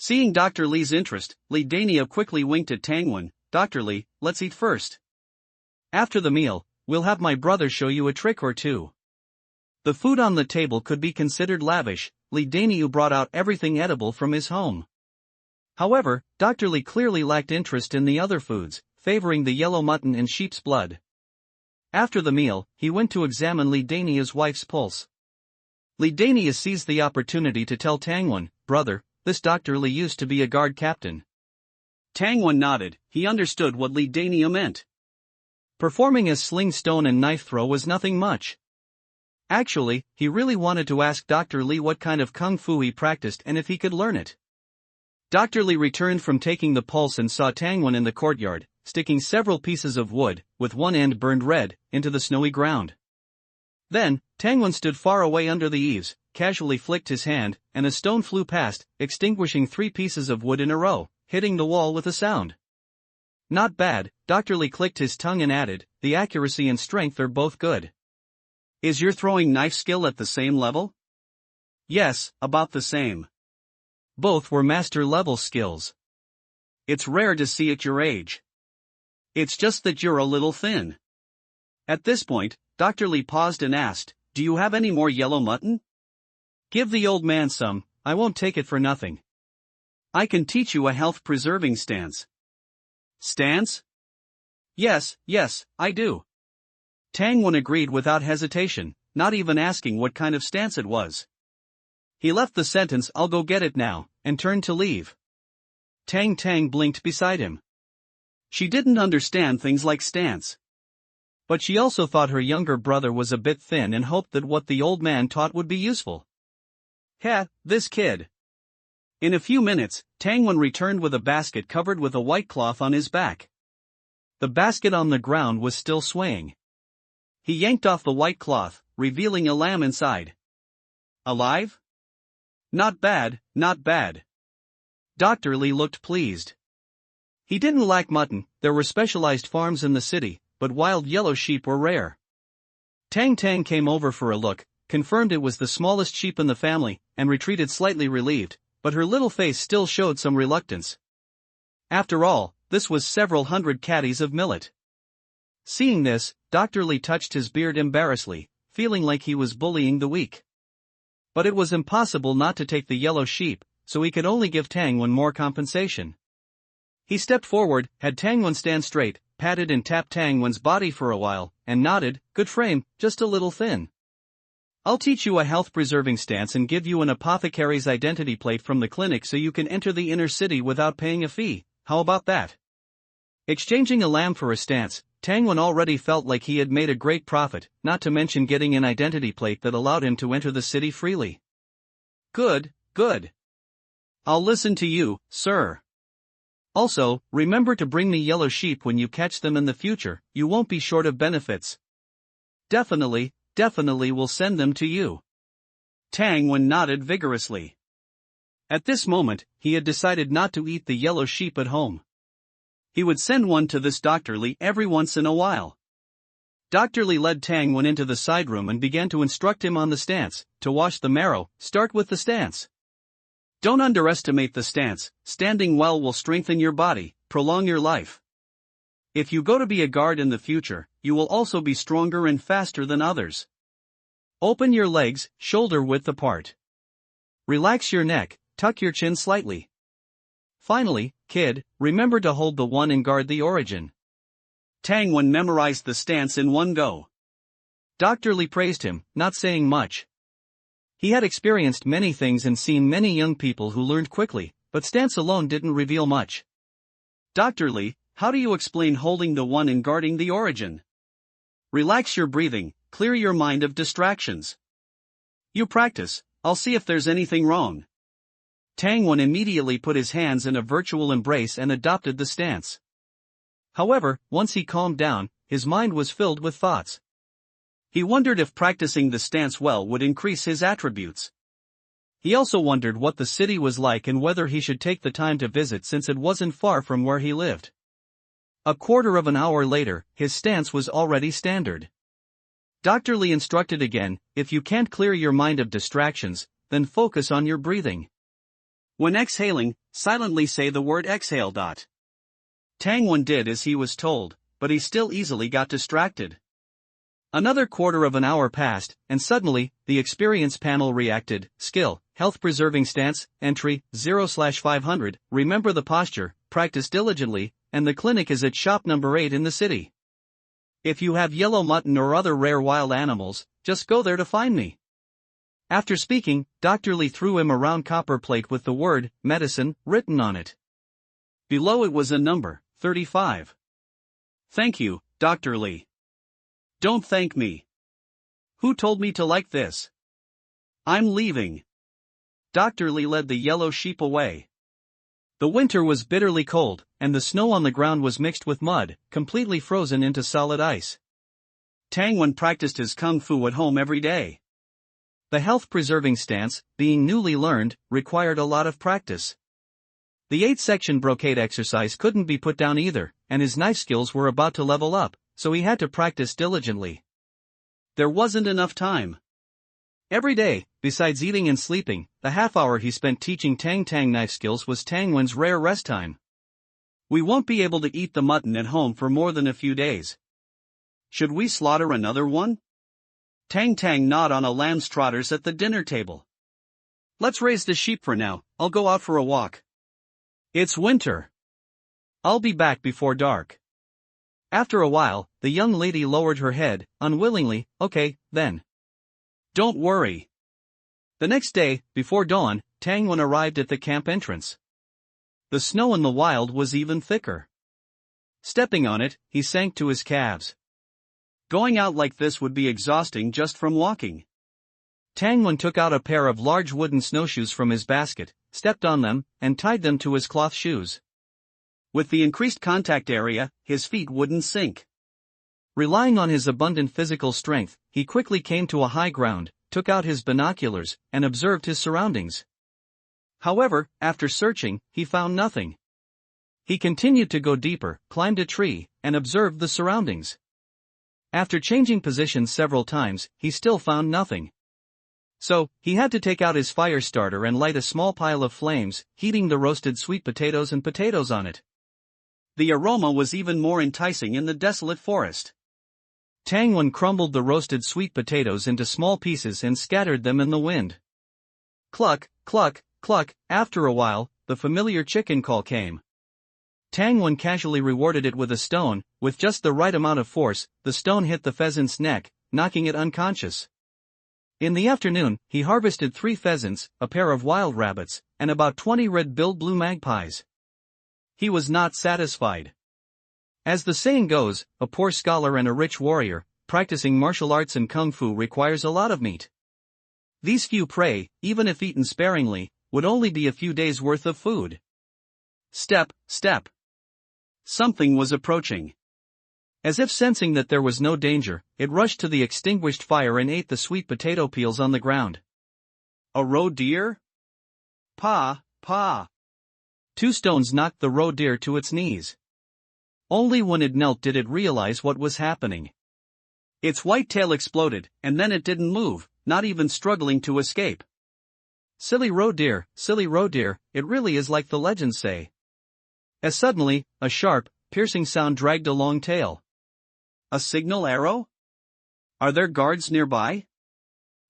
S2: Seeing Dr. Li's interest, Li Dania quickly winked at Tangwen. "Dr. Li, let's eat first.
S1: After the meal, we'll have my brother show you a trick or two." The food on the table could be considered lavish. Li Daniu brought out everything edible from his home. However, Dr. Li clearly lacked interest in the other foods, favoring the yellow mutton and sheep's blood. After the meal, he went to examine Li Dania's wife's pulse. Li Dania seized the opportunity to tell Tangwon, "Brother, this Dr. Li used to be a guard captain."
S2: Tangwon nodded, he understood what Li Dania meant.
S1: Performing his sling stone and knife throw was nothing much. Actually, he really wanted to ask Dr. Li what kind of kung fu he practiced and if he could learn it. Dr. Li returned from taking the pulse and saw Tangwon in the courtyard, sticking several pieces of wood, with one end burned red, into the snowy ground. Then, Tangwon stood far away under the eaves, casually flicked his hand, and a stone flew past, extinguishing 3 pieces of wood in a row, hitting the wall with a sound. "Not bad," Dr. Li clicked his tongue and added, "the accuracy and strength are both good."
S2: "Is your throwing knife skill at the same level?"
S1: "Yes, about the same." Both were master-level skills.
S2: "It's rare to see at your age. It's just that you're a little thin." At this point, Dr. Li paused and asked, "Do you have any more yellow mutton?"
S1: "Give the old man some, I won't take it for nothing."
S2: "I can teach you a health-preserving stance." "Stance?"
S1: Yes, I do." Tangwon agreed without hesitation, not even asking what kind of stance it was. He left the sentence "I'll go get it now," and turned to leave. Tang blinked beside him. She didn't understand things like stance. But she also thought her younger brother was a bit thin and hoped that what the old man taught would be useful. This kid. In a few minutes, Tangwon returned with a basket covered with a white cloth on his back. The basket on the ground was still swaying. He yanked off the white cloth, revealing a lamb inside. "Alive?" Not bad. Dr. Li looked pleased. He didn't lack mutton, there were specialized farms in the city, but wild yellow sheep were rare. Tang came over for a look, confirmed it was the smallest sheep in the family, and retreated slightly relieved, but her little face still showed some reluctance. After all, this was several hundred caddies of millet. Seeing this, Dr. Li touched his beard embarrassedly, feeling like he was bullying the weak. But it was impossible not to take the yellow sheep, so he could only give Tangwon more compensation. He stepped forward, had Tangwon stand straight, patted and tapped Tangwon's body for a while, and nodded, "Good frame, just a little thin. I'll teach you a health-preserving stance and give you an apothecary's identity plate from the clinic so you can enter the inner city without paying a fee, how about that?" Exchanging a lamb for a stance, Tangwon already felt like he had made a great profit, not to mention getting an identity plate that allowed him to enter the city freely. Good. I'll listen to you, sir. Also, remember to bring me yellow sheep when you catch them in the future, you won't be short of benefits. Definitely we'll send them to you. Tangwon nodded vigorously. At this moment, he had decided not to eat the yellow sheep at home. He would send one to this Dr. Li every once in a while. Dr. Li led Tangwon into the side room and began to instruct him on the stance. To wash the marrow, start with the stance. Don't underestimate the stance, standing well will strengthen your body, prolong your life. If you go to be a guard in the future, you will also be stronger and faster than others. Open your legs, shoulder width apart. Relax your neck, tuck your chin slightly. Finally, kid, remember to hold the one and guard the origin. Tangwon memorized the stance in one go. Dr. Li praised him, not saying much. He had experienced many things and seen many young people who learned quickly, but stance alone didn't reveal much. Dr. Li, how do you explain holding the one and guarding the origin? Relax your breathing, clear your mind of distractions. You practice, I'll see if there's anything wrong. Tangwon immediately put his hands in a virtual embrace and adopted the stance. However, once he calmed down, his mind was filled with thoughts. He wondered if practicing the stance well would increase his attributes. He also wondered what the city was like and whether he should take the time to visit since it wasn't far from where he lived. A quarter of an hour later, his stance was already standard. Dr. Li instructed again, if you can't clear your mind of distractions, then focus on your breathing. When exhaling, silently say the word exhale. Tangwon did as he was told, but he still easily got distracted. Another quarter of an hour passed, and suddenly, the experience panel reacted. Skill, health-preserving stance, entry, 0/500, remember the posture, practice diligently, and the clinic is at shop number 8 in the city. If you have yellow mutton or other rare wild animals, just go there to find me. After speaking, Dr. Lee threw him a round copper plate with the word, medicine, written on it.
S2: Below it was a number, 35. Thank you, Dr. Lee. Don't thank me. Who told me to like this? I'm leaving. Dr. Lee led the yellow sheep away.
S1: The winter was bitterly cold, and the snow on the ground was mixed with mud, completely frozen into solid ice.
S2: Tang Wen practiced his kung fu at home every day.
S1: The health-preserving stance, being newly learned, required a lot of practice. The 8-section brocade exercise couldn't be put down either, and his knife skills were about to level up, so he had to practice diligently.
S2: There wasn't enough time.
S1: Every day, besides eating and sleeping, the half-hour he spent teaching Tang knife skills was Tang Wen's rare rest time.
S2: We won't be able to eat the mutton at home for more than a few days. Should we slaughter another one? Tang gnawed on a lamb's trotters at the dinner table. Let's raise the sheep for now, I'll go out for a walk.
S1: It's winter. I'll be back before dark. After a while, the young lady lowered her head, unwillingly. Okay, then.
S2: Don't worry.
S1: The next day, before dawn, Tang Wen arrived at the camp entrance. The snow in the wild was even thicker. Stepping on it, he sank to his calves.
S2: Going out like this would be exhausting just from walking.
S1: Tang Wen took out a pair of large wooden snowshoes from his basket, stepped on them, and tied them to his cloth shoes.
S2: With the increased contact area, his feet wouldn't sink.
S1: Relying on his abundant physical strength, he quickly came to a high ground, took out his binoculars, and observed his surroundings. However, after searching, he found nothing. He continued to go deeper, climbed a tree, and observed the surroundings. After changing positions several times, he still found nothing. So, he had to take out his fire starter and light a small pile of flames, heating the roasted sweet potatoes and potatoes on it.
S2: The aroma was even more enticing in the desolate forest.
S1: Tang Wen crumbled the roasted sweet potatoes into small pieces and scattered them in the wind. Cluck, cluck, cluck. After a while, the familiar chicken call came. Tang Wen casually rewarded it with a stone. With just the right amount of force, the stone hit the pheasant's neck, knocking it unconscious. In the afternoon, he harvested 3 pheasants, a pair of wild rabbits, and about 20 red-billed blue magpies. He was not satisfied. As the saying goes, a poor scholar and a rich warrior, practicing martial arts and kung fu requires a lot of meat. These few prey, even if eaten sparingly, would only be a few days' worth of food.
S2: Step, step. Something was approaching.
S1: As if sensing that there was no danger, it rushed to the extinguished fire and ate the sweet potato peels on the ground.
S2: A roe deer? Pa, pa.
S1: 2 stones knocked the roe deer to its knees. Only when it knelt did it realize what was happening.
S2: Its white tail exploded, and then it didn't move, not even struggling to escape.
S1: Silly roe deer, it really is like the legends say. As suddenly, a sharp, piercing sound dragged a long tail.
S2: A signal arrow? Are there guards nearby?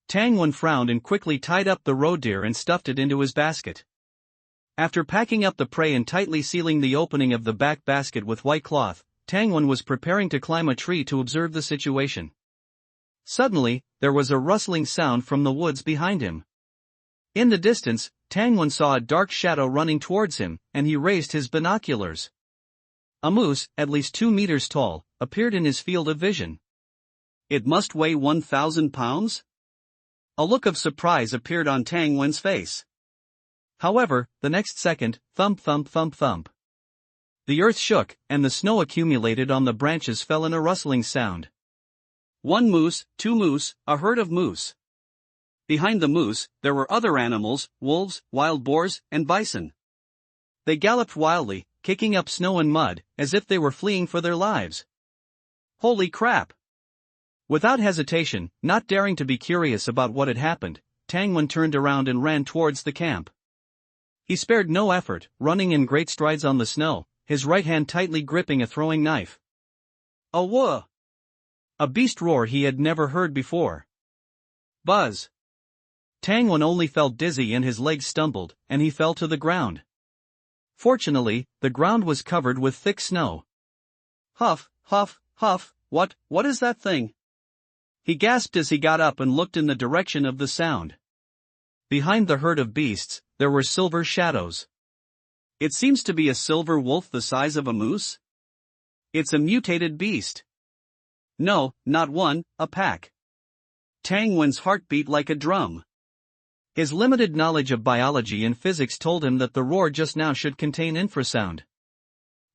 S1: Tang Wen frowned and quickly tied up the roe deer and stuffed it into his basket. After packing up the prey and tightly sealing the opening of the back basket with white cloth, Tang Wen was preparing to climb a tree to observe the situation. Suddenly, there was a rustling sound from the woods behind him. In the distance, Tang Wen saw a dark shadow running towards him, and he raised his binoculars. A moose, at least 2 meters tall, appeared in his field of vision.
S2: It must weigh 1,000 pounds? A look of surprise appeared on Tang Wen's face.
S1: However, the next second, thump thump thump thump. The earth shook, and the snow accumulated on the branches fell in a rustling sound.
S2: 1 moose, 2 moose, a herd of moose. Behind the moose, there were other animals, wolves, wild boars, and bison. They galloped wildly, kicking up snow and mud, as if they were fleeing for their lives. Holy crap! Without hesitation, not daring to be curious about what had happened, Tang Wen turned around and ran towards the camp. He spared no effort, running in great strides on the snow, his right hand tightly gripping a throwing knife. A whoa! A beast roar he had never heard before. Buzz! Tang Wen only felt dizzy and his legs stumbled, and he fell to the ground. Fortunately, the ground was covered with thick snow. Huff, huff, huff, What is that thing? He gasped as he got up and looked in the direction of the sound.
S1: Behind the herd of beasts, there were silver shadows.
S2: It seems to be a silver wolf the size of a moose. It's a mutated beast. No, not one, a pack. Tang Wen's heart beat like a drum.
S1: His limited knowledge of biology and physics told him that the roar just now should contain infrasound.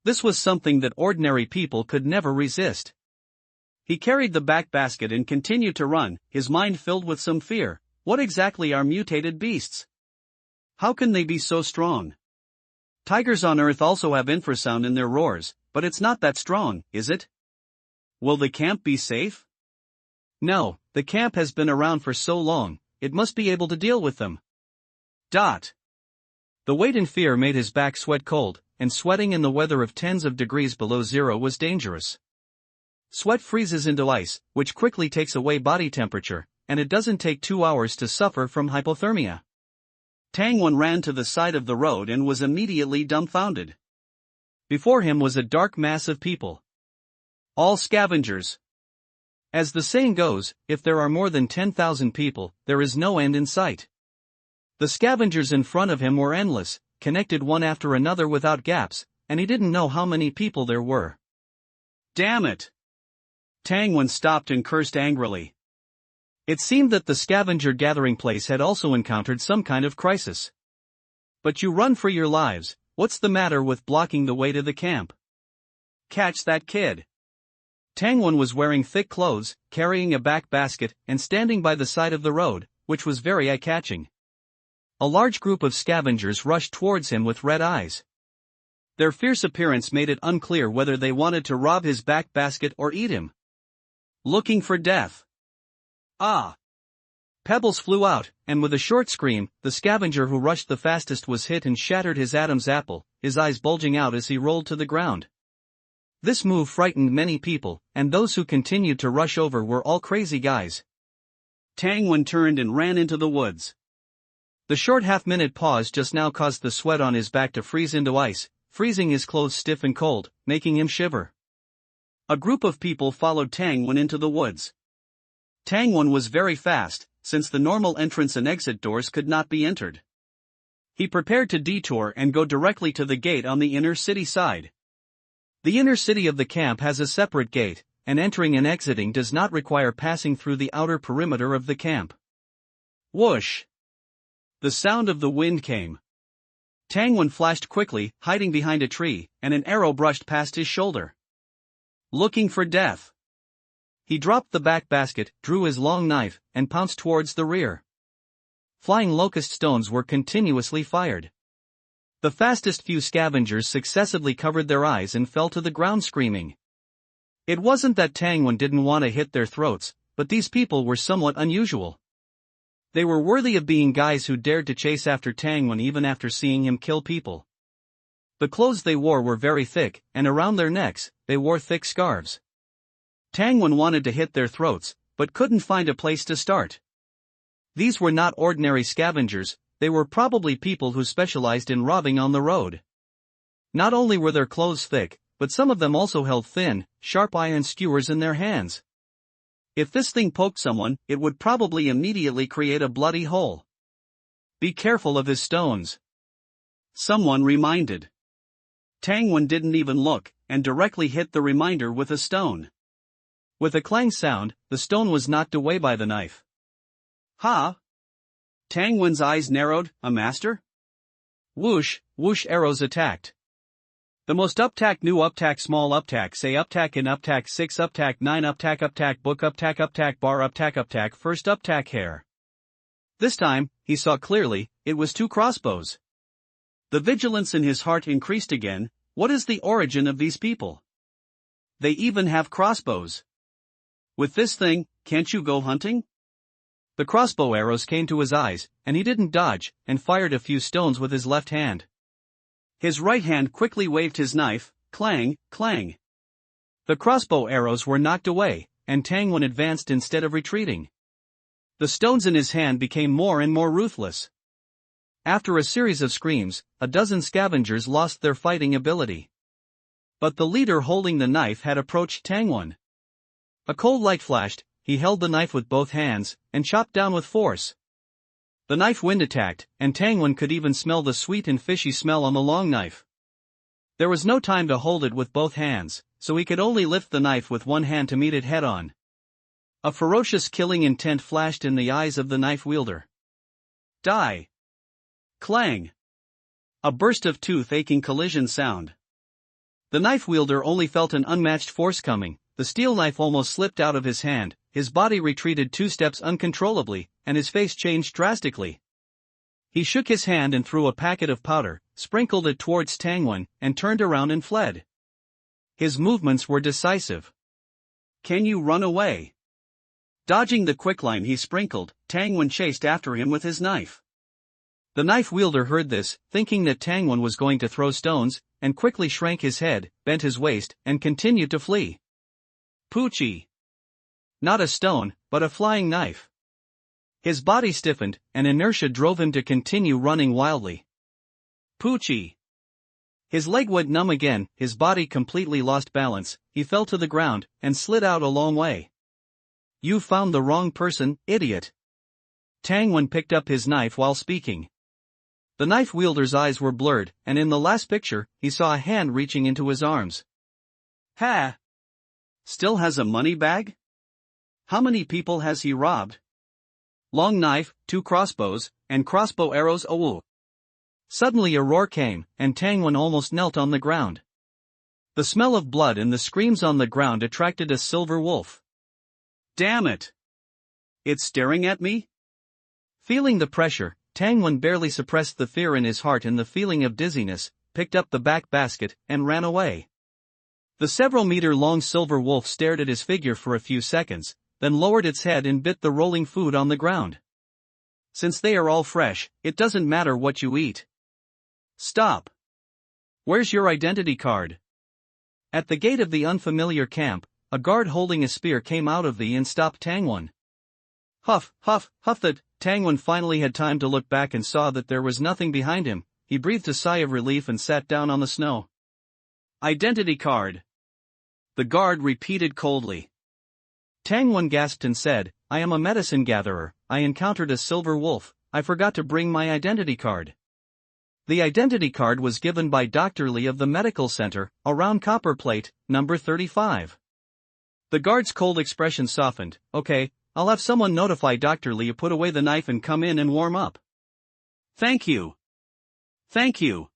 S1: This was something that ordinary people could never resist. He carried the back basket and continued to run, his mind filled with some fear. What exactly are mutated beasts? How can they be so strong? Tigers on Earth also have infrasound in their roars, but it's not that strong, is it? Will the camp be safe? No, the camp has been around for so long, it must be able to deal with them. The weight and fear made his back sweat cold, and sweating in the weather of tens of degrees below zero was dangerous. Sweat freezes into ice, which quickly takes away body temperature, and it doesn't take 2 hours to suffer from hypothermia.
S2: Tang Wen ran to the side of the road and was immediately dumbfounded.
S1: Before him was a dark mass of people. All scavengers. As the saying goes, if there are more than 10,000 people, there is no end in sight. The scavengers in front of him were endless, connected one after another without gaps, and he didn't know how many people there were.
S2: Damn it! Tang Wen stopped and cursed angrily.
S1: It seemed that the scavenger gathering place had also encountered some kind of crisis. But you run for your lives, what's the matter with blocking the way to the camp?
S2: Catch that kid!
S1: Tang Wen was wearing thick clothes, carrying a back basket, and standing by the side of the road, which was very eye-catching. A large group of scavengers rushed towards him with red eyes. Their fierce appearance made it unclear whether they wanted to rob his back basket or eat him.
S2: Looking for death. Ah!
S1: Pebbles flew out, and with a short scream, the scavenger who rushed the fastest was hit and shattered his Adam's apple, his eyes bulging out as he rolled to the ground. This move frightened many people, and those who continued to rush over were all crazy guys.
S2: Tang Wen turned and ran into the woods.
S1: The short half-minute pause just now caused the sweat on his back to freeze into ice, freezing his clothes stiff and cold, making him shiver.
S2: A group of people followed Tang Wen into the woods. Tang Wen was very fast, since the normal entrance and exit doors could not be entered. He prepared to detour and go directly to the gate on the inner city side.
S1: The inner city of the camp has a separate gate, and entering and exiting does not require passing through the outer perimeter of the camp.
S2: Whoosh! The sound of the wind came. Tang Wen flashed quickly, hiding behind a tree, and an arrow brushed past his shoulder. Looking for death.
S1: He dropped the back basket, drew his long knife, and pounced towards the rear. Flying locust stones were continuously fired. The fastest few scavengers successively covered their eyes and fell to the ground screaming. It wasn't that Tang Wen didn't want to hit their throats, but these people were somewhat unusual. They were worthy of being guys who dared to chase after Tang Wen even after seeing him kill people. The clothes they wore were very thick, and around their necks, they wore thick scarves. Tang Wen wanted to hit their throats, but couldn't find a place to start. These were not ordinary scavengers, they were probably people who specialized in robbing on the road. Not only were their clothes thick, but some of them also held thin, sharp iron skewers in their hands. If this thing poked someone, it would probably immediately create a bloody hole. Be careful of his stones.
S2: Someone reminded. Tang Wen didn't even look, and directly hit the reminder with a stone.
S1: With a clang sound, the stone was knocked away by the knife.
S2: Ha! Tang Wen's eyes narrowed. A master?
S1: Whoosh, whoosh, arrows attacked.
S2: The most uptack, new uptack, small uptack, say uptack in uptack 6 uptack 9 uptack book uptack bar uptack first uptack hair.
S1: This time, he saw clearly, it was 2 crossbows.
S2: The vigilance in his heart increased again. What is the origin of these people? They even have crossbows. With this thing, can't you go hunting?
S1: The crossbow arrows came to his eyes, and he didn't dodge, and fired a few stones with his left hand.
S2: His right hand quickly waved his knife, clang, clang.
S1: The crossbow arrows were knocked away, and Tang Wen advanced instead of retreating. The stones in his hand became more and more ruthless. After a series of screams, a dozen scavengers lost their fighting ability. But the leader holding the knife had approached Tang Wen. A cold light flashed, he held the knife with both hands, and chopped down with force. The knife wind attacked, and Tangwen could even smell the sweet and fishy smell on the long knife. There was no time to hold it with both hands, so he could only lift the knife with one hand to meet it head-on. A ferocious killing intent flashed in the eyes of the knife wielder. Die! Clang! A burst of tooth-aching collision sound. The knife wielder only felt an unmatched force coming. The steel knife almost slipped out of his hand, his body retreated 2 steps uncontrollably, and his face changed drastically. He shook his hand and threw a packet of powder, sprinkled it towards Tangwen, and turned around and fled. His movements were decisive. Can you run away? Dodging the quicklime he sprinkled, Tangwen chased after him with his knife. The knife wielder heard this, thinking that Tangwen was going to throw stones, and quickly shrank his head, bent his waist, and continued to flee. Poochie! Not a stone, but a flying knife. His body stiffened, and inertia drove him to continue running wildly. Poochie! His leg went numb again, his body completely lost balance, he fell to the ground, and slid out a long way. You found the wrong person, idiot. Tangwen picked up his knife while speaking. The knife wielder's eyes were blurred, and in the last picture, he saw a hand reaching into his arms. Ha! Still has a money bag? How many people has he robbed? Long knife, 2 crossbows, and crossbow arrows. Oh! Suddenly a roar came, and Tangwen almost knelt on the ground. The smell of blood and the screams on the ground attracted a silver wolf. Damn it! It's staring at me? Feeling the pressure, Tangwen barely suppressed the fear in his heart and the feeling of dizziness, picked up the back basket, and ran away. The several-meter-long silver wolf stared at his figure for a few seconds, then lowered its head and bit the rolling food on the ground. Since they are all fresh, it doesn't matter what you eat. Stop! Where's your identity card? At the gate of the unfamiliar camp, a guard holding a spear came out of the inn and stopped Tangwen. Huff, huff, huff. That Tangwen finally had time to look back and saw that there was nothing behind him. He breathed a sigh of relief and sat down on the snow. Identity card. The guard repeated coldly. Tangwen gasped and said, I am a medicine gatherer, I encountered a silver wolf, I forgot to bring my identity card. The identity card was given by Dr. Lee of the medical center, a round copper plate, number 35. The guard's cold expression softened. Okay, I'll have someone notify Dr. Lee to put away the knife and come in and warm up. Thank you. Thank you.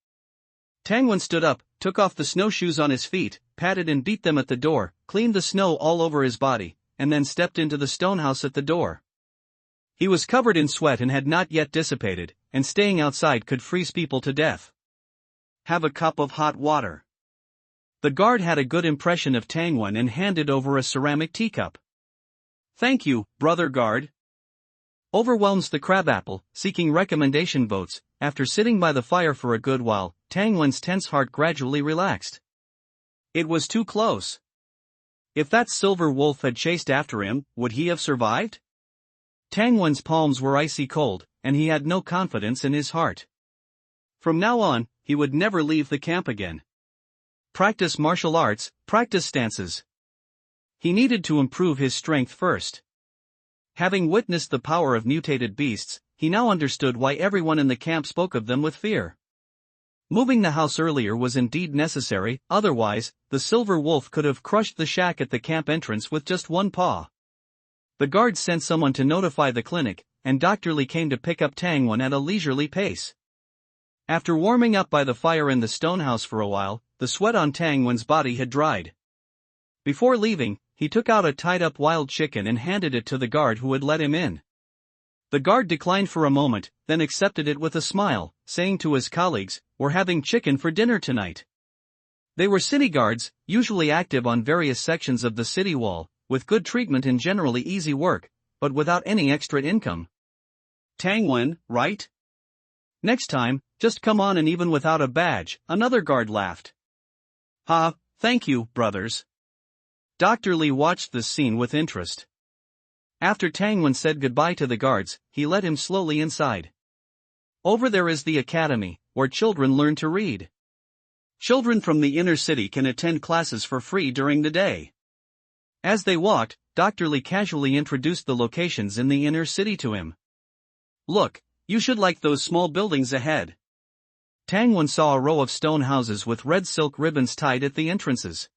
S1: Tangwen stood up, took off the snowshoes on his feet, patted and beat them at the door, cleaned the snow all over his body, and then stepped into the stone house at the door. He was covered in sweat and had not yet dissipated, and staying outside could freeze people to death. Have a cup of hot water. The guard had a good impression of Tangwen and handed over a ceramic teacup. Thank you, brother guard. Overwhelms the crabapple, seeking recommendation votes. After sitting by the fire for a good while, Tangwen's tense heart gradually relaxed. It was too close. If that silver wolf had chased after him, would he have survived? Tangwen's palms were icy cold, and he had no confidence in his heart. From now on, he would never leave the camp again. Practice martial arts, practice stances. He needed to improve his strength first. Having witnessed the power of mutated beasts, he now understood why everyone in the camp spoke of them with fear. Moving the house earlier was indeed necessary, otherwise, the silver wolf could have crushed the shack at the camp entrance with just one paw. The guards sent someone to notify the clinic, and Dr. Lee came to pick up Tangwen at a leisurely pace. After warming up by the fire in the stone house for a while, the sweat on Tangwen's body had dried. Before leaving, he took out a tied-up wild chicken and handed it to the guard who had let him in. The guard declined for a moment, then accepted it with a smile, saying to his colleagues, "We're having chicken for dinner tonight." They were city guards, usually active on various sections of the city wall, with good treatment and generally easy work, but without any extra income. Tangwen, right? Next time, just come on, and even without a badge, another guard laughed. Ha, thank you, brothers. Dr. Lee watched this scene with interest. After Tangwen said goodbye to the guards, he led him slowly inside. Over there is the academy, where children learn to read. Children from the inner city can attend classes for free during the day. As they walked, Dr. Lee casually introduced the locations in the inner city to him.
S2: Look, you should like those small buildings ahead.
S1: Tang Wen saw a row of stone houses with red silk ribbons tied at the entrances.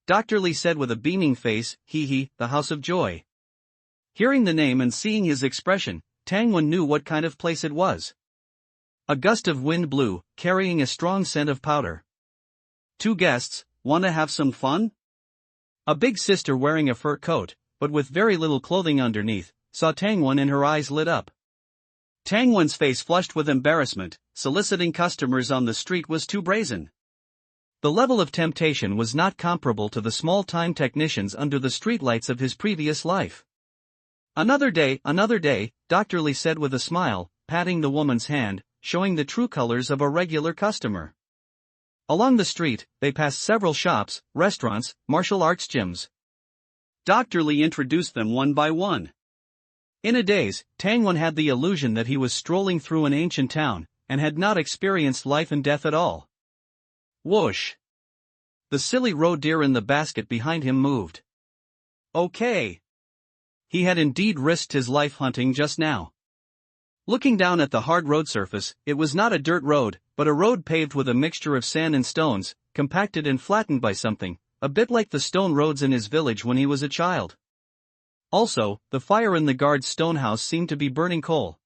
S1: Dr. Lee said with a beaming face, "Hee hee, the House of Joy." Hearing the name and seeing his expression, Tang Wen knew what kind of place it was. A gust of wind blew, carrying a strong scent of powder.
S2: Two guests, wanna have some fun?
S1: A big sister wearing a fur coat, but with very little clothing underneath, saw Tang Wen and her eyes lit up.
S2: Tang Wen's face flushed with embarrassment. Soliciting customers on the street was too brazen.
S1: The level of temptation was not comparable to the small-time technicians under the streetlights of his previous life. Another day, Dr. Lee said with a smile, patting the woman's hand, showing the true colors of a regular customer. Along the street, they passed several shops, restaurants, martial arts gyms.
S2: Dr. Lee introduced them one by one.
S1: In a daze, Tang Wen had the illusion that he was strolling through an ancient town, and had not experienced life and death at all. Whoosh! The silly roe deer in the basket behind him moved. Okay. He had indeed risked his life hunting just now. Looking down at the hard road surface, it was not a dirt road, but a road paved with a mixture of sand and stones, compacted and flattened by something, a bit like the stone roads in his village when he was a child. Also, the fire in the guard's stone house seemed to be burning coal.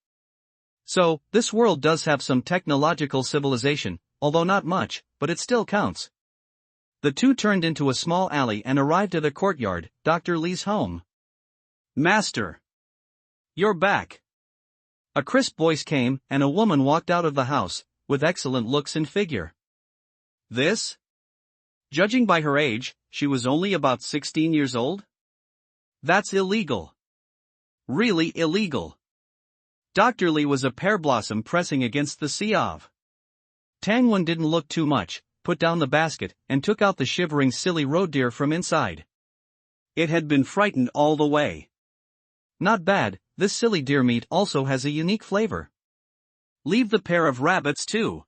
S1: So, this world does have some technological civilization, although not much, but it still counts. The two turned into a small alley and arrived at a courtyard, Dr. Lee's home.
S2: Master! You're back!
S1: A crisp voice came, and a woman walked out of the house, with excellent looks and figure.
S2: This? Judging by her age, she was only about 16 years old? That's illegal. Really illegal. Dr. Lee was a pear blossom pressing against the sea of.
S1: Tang Wen didn't look too much, put down the basket, and took out the shivering silly roe deer from inside.
S2: It had been frightened all the way.
S1: Not bad, this silly deer meat also has a unique flavor.
S2: Leave the pair of rabbits too.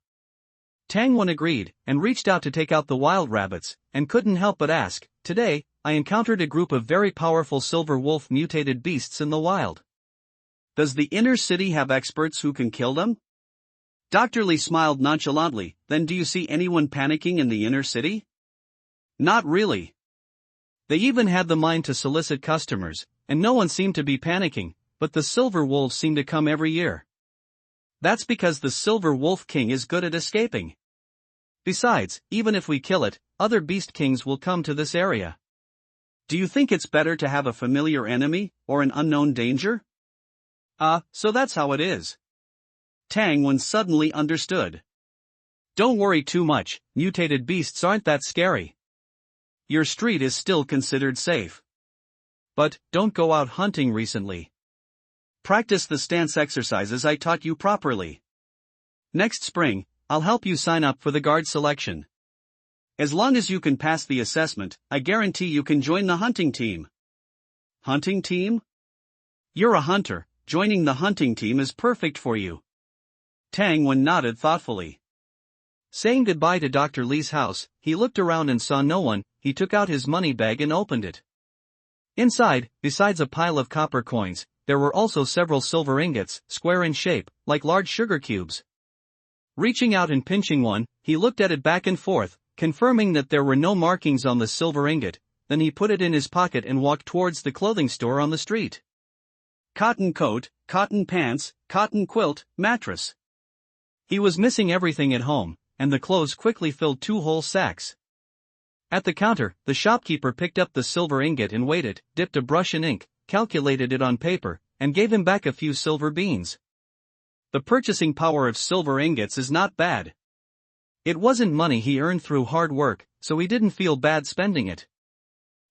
S1: Tang Wen agreed, and reached out to take out the wild rabbits, and couldn't help but ask, "Today, I encountered a group of very powerful silver wolf mutated beasts in the wild.
S2: Does the inner city have experts who can kill them?" Dr. Lee smiled nonchalantly. Then do you see anyone panicking in the inner city? Not really.
S1: They even had the mind to solicit customers, and no one seemed to be panicking, but the silver wolves seem to come every year. That's because the silver wolf king is good at escaping. Besides, even if we kill it, other beast kings will come to this area.
S2: Do you think it's better to have a familiar enemy, or an unknown danger? So that's how it is. Tang Wen suddenly understood.
S1: Don't worry too much, mutated beasts aren't that scary.
S2: Your street is still considered safe.
S1: But, don't go out hunting recently.
S2: Practice the stance exercises I taught you properly.
S1: Next spring, I'll help you sign up for the guard selection.
S2: As long as you can pass the assessment, I guarantee you can join the hunting team. Hunting team? You're a hunter, joining the hunting team is perfect for you. Tang Wen nodded thoughtfully.
S1: Saying goodbye to Dr. Lee's house, he looked around and saw no one. He took out his money bag and opened it. Inside, besides a pile of copper coins, there were also several silver ingots, square in shape, like large sugar cubes. Reaching out and pinching one, he looked at it back and forth, confirming that there were no markings on the silver ingot. Then he put it in his pocket and walked towards the clothing store on the street.
S2: Cotton coat, cotton pants, cotton quilt, mattress.
S1: He was missing everything at home, and the clothes quickly filled 2 whole sacks. At the counter, the shopkeeper picked up the silver ingot and weighed it, dipped a brush in ink, calculated it on paper, and gave him back a few silver beans. The purchasing power of silver ingots is not bad. It wasn't money he earned through hard work, so he didn't feel bad spending it.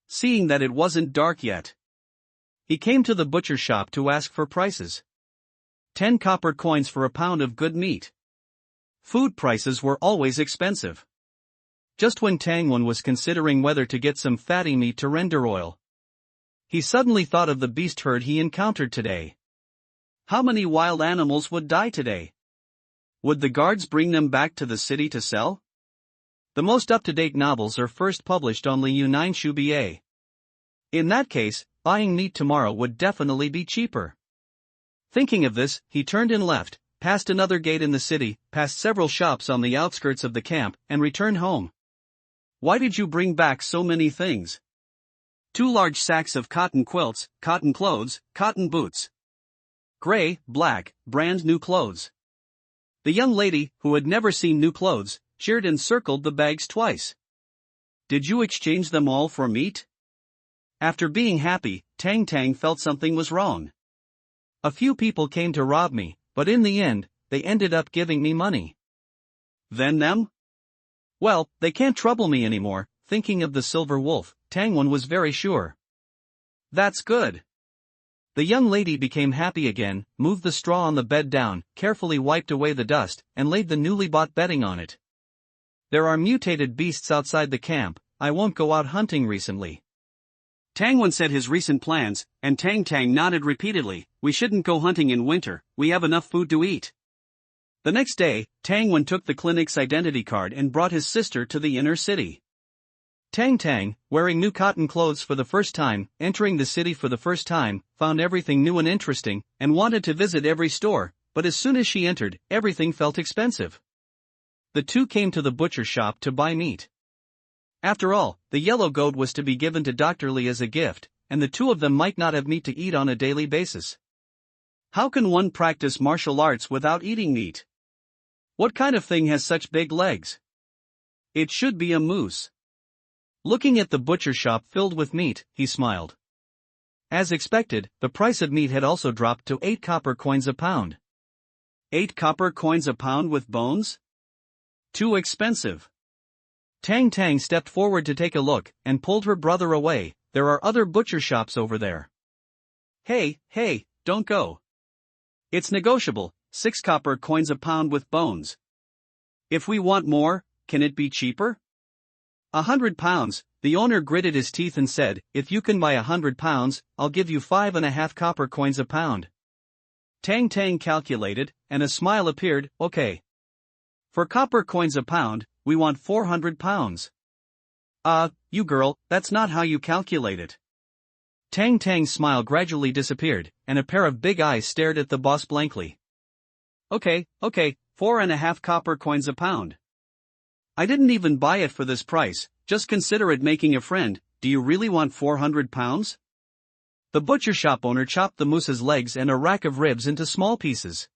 S2: Seeing that it wasn't dark yet,
S1: he came to the butcher shop to ask for prices. 10 copper coins for a pound of good meat. Food prices were always expensive. Just when Tang Wen was considering whether to get some fatty meat to render oil, he suddenly thought of the beast herd he encountered today.
S2: How many wild animals would die today? Would the guards bring them back to the city to sell?
S1: The most up-to-date novels are first published on Liu 9 Shubier. In that case, buying meat tomorrow would definitely be cheaper. Thinking of this, he turned and left, past another gate in the city, past several shops on the outskirts of the camp, and returned home.
S2: Why did you bring back so many things? 2 large sacks of cotton quilts, cotton clothes, cotton boots. Gray, black, brand new clothes. The young lady, who had never seen new clothes, cheered and circled the bags twice. Did you exchange them all for meat? After being happy, Tang Tang felt something was wrong.
S1: A few people came to rob me, but in the end, they ended up giving me money.
S2: Then them?
S1: Well, they can't trouble me anymore. Thinking of the silver wolf, Tangwan was very sure.
S2: That's good.
S1: The young lady became happy again, moved the straw on the bed down, carefully wiped away the dust, and laid the newly bought bedding on it. There are mutated beasts outside the camp. I won't go out hunting recently.
S2: Tangwan said his recent plans, and Tang Tang nodded repeatedly. We shouldn't go hunting in winter, we have enough food to eat. The next day, Tangwan took the clinic's identity card and brought his sister to the inner city.
S1: Tang Tang, wearing new cotton clothes for the first time, entering the city for the first time, found everything new and interesting, and wanted to visit every store, but as soon as she entered, everything felt expensive. The two came to the butcher shop to buy meat. After all, the yellow goat was to be given to Dr. Li as a gift, and the two of them might not have meat to eat on a daily basis.
S2: How can one practice martial arts without eating meat? What kind of thing has such big legs? It should be a moose.
S1: Looking at the butcher shop filled with meat, he smiled. As expected, the price of meat had also dropped to 8 copper coins a pound.
S2: 8 copper coins a pound with bones? Too expensive.
S1: Tang Tang stepped forward to take a look, and pulled her brother away. There are other butcher shops over there.
S2: Hey, don't go. It's negotiable, 6 copper coins a pound with bones. If we want more, can it be cheaper?
S1: 100 pounds, the owner gritted his teeth and said, if you can buy 100 pounds, I'll give you 5.5 copper coins a pound.
S2: Tang Tang calculated, and a smile appeared. Okay. For copper coins a pound, we want 400 pounds.
S1: You girl, that's not how you calculate it. Tang Tang's smile gradually disappeared, and a pair of big eyes stared at the boss blankly.
S2: Okay, 4.5 copper coins a pound. I didn't even buy it for this price, just consider it making a friend. Do you really want 400 pounds?
S1: The butcher shop owner chopped the moose's legs and a rack of ribs into small pieces.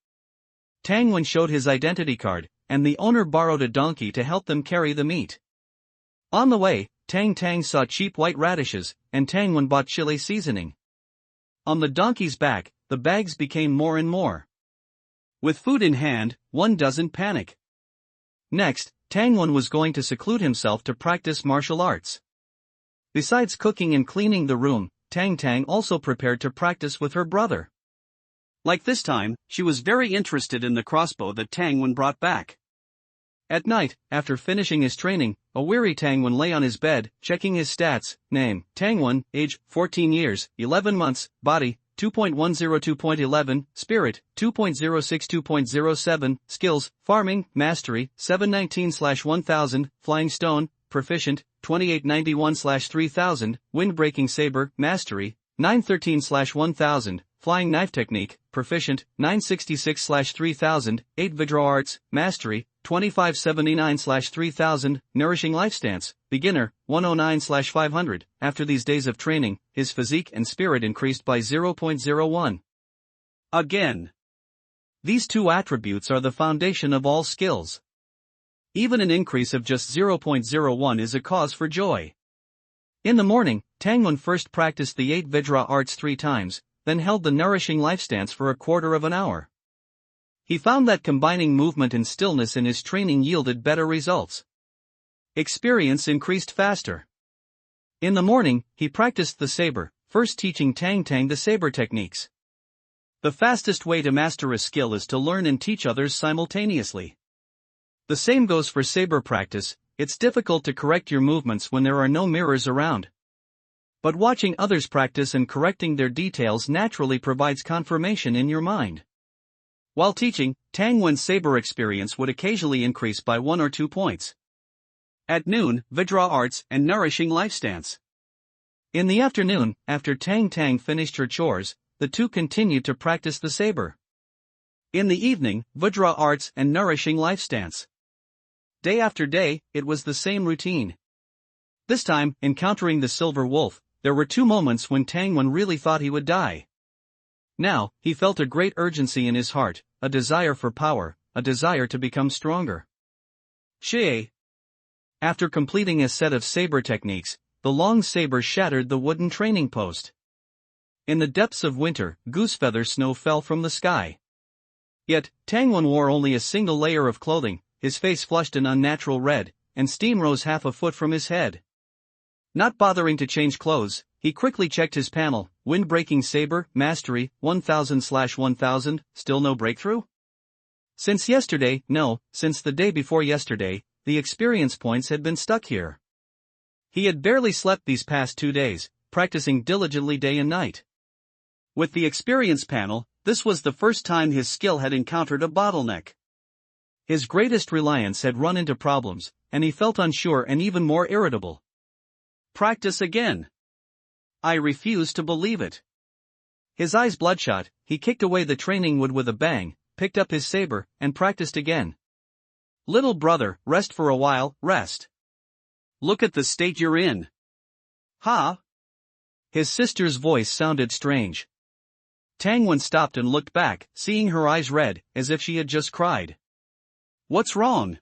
S1: Tangwan showed his identity card, and the owner borrowed a donkey to help them carry the meat. On the way, Tang Tang saw cheap white radishes, and Tangwan bought chili seasoning. On the donkey's back, the bags became more and more.
S2: With food in hand, one doesn't panic.
S1: Next, Tangwan was going to seclude himself to practice martial arts. Besides cooking and cleaning the room, Tang Tang also prepared to practice with her brother.
S2: Like this time, she was very interested in the crossbow that Tangwan brought back.
S1: At night, after finishing his training, a weary Tangwan lay on his bed, checking his stats. Name, Tangwan, age, 14 years, 11 months, body, 2.102.11, spirit, 2.062.07, skills, farming, mastery, 719/1000, flying stone, proficient, 2891/3000, wind-breaking saber, mastery, 913/1000, flying knife technique, proficient, 966/3000, 8 Vidra arts, mastery, 2579/3000, nourishing life stance, beginner, 109/500. After these days of training, his physique and spirit increased by 0.01.
S2: Again.
S1: These two attributes are the foundation of all skills. Even an increase of just 0.01 is a cause for joy. In the morning, Tangwan first practiced the 8 Vidra arts 3 times, then held the nourishing life stance for a quarter of an hour. He found that combining movement and stillness in his training yielded better results. Experience increased faster. In the morning, he practiced the saber, first teaching Tang Tang the saber techniques. The fastest way to master a skill is to learn and teach others simultaneously. The same goes for saber practice. It's difficult to correct your movements when there are no mirrors around. But watching others practice and correcting their details naturally provides confirmation in your mind. While teaching, Tangwan's saber experience would occasionally increase by 1 or 2 points.
S2: At noon, Vidra arts and nourishing life stance.
S1: In the afternoon, after Tang Tang finished her chores, the two continued to practice the saber. In the evening, Vajra arts and nourishing life stance. Day after day, it was the same routine. This time, encountering the silver wolf, there were 2 moments when Tangwen really thought he would die. Now, he felt a great urgency in his heart, a desire for power, a desire to become stronger. Xie. After completing a set of saber techniques, the long saber shattered the wooden training post. In the depths of winter, goosefeather snow fell from the sky. Yet, Tangwen wore only a single layer of clothing, his face flushed an unnatural red, and steam rose half a foot from his head. Not bothering to change clothes, he quickly checked his panel, wind-breaking saber, mastery, 1000/1000, still no breakthrough? Since yesterday, no, since the day before yesterday, the experience points had been stuck here. He had barely slept these past 2 days, practicing diligently day and night. With the experience panel, this was the first time his skill had encountered a bottleneck. His greatest reliance had run into problems, and he felt unsure and even more irritable. Practice again. I refuse to believe it. His eyes bloodshot, he kicked away the training wood with a bang, picked up his saber, and practiced again. Little brother, rest for a while, rest. Look at the state you're in. Ha? His sister's voice sounded strange. Tangwen stopped and looked back, seeing her eyes red, as if she had just cried. What's wrong?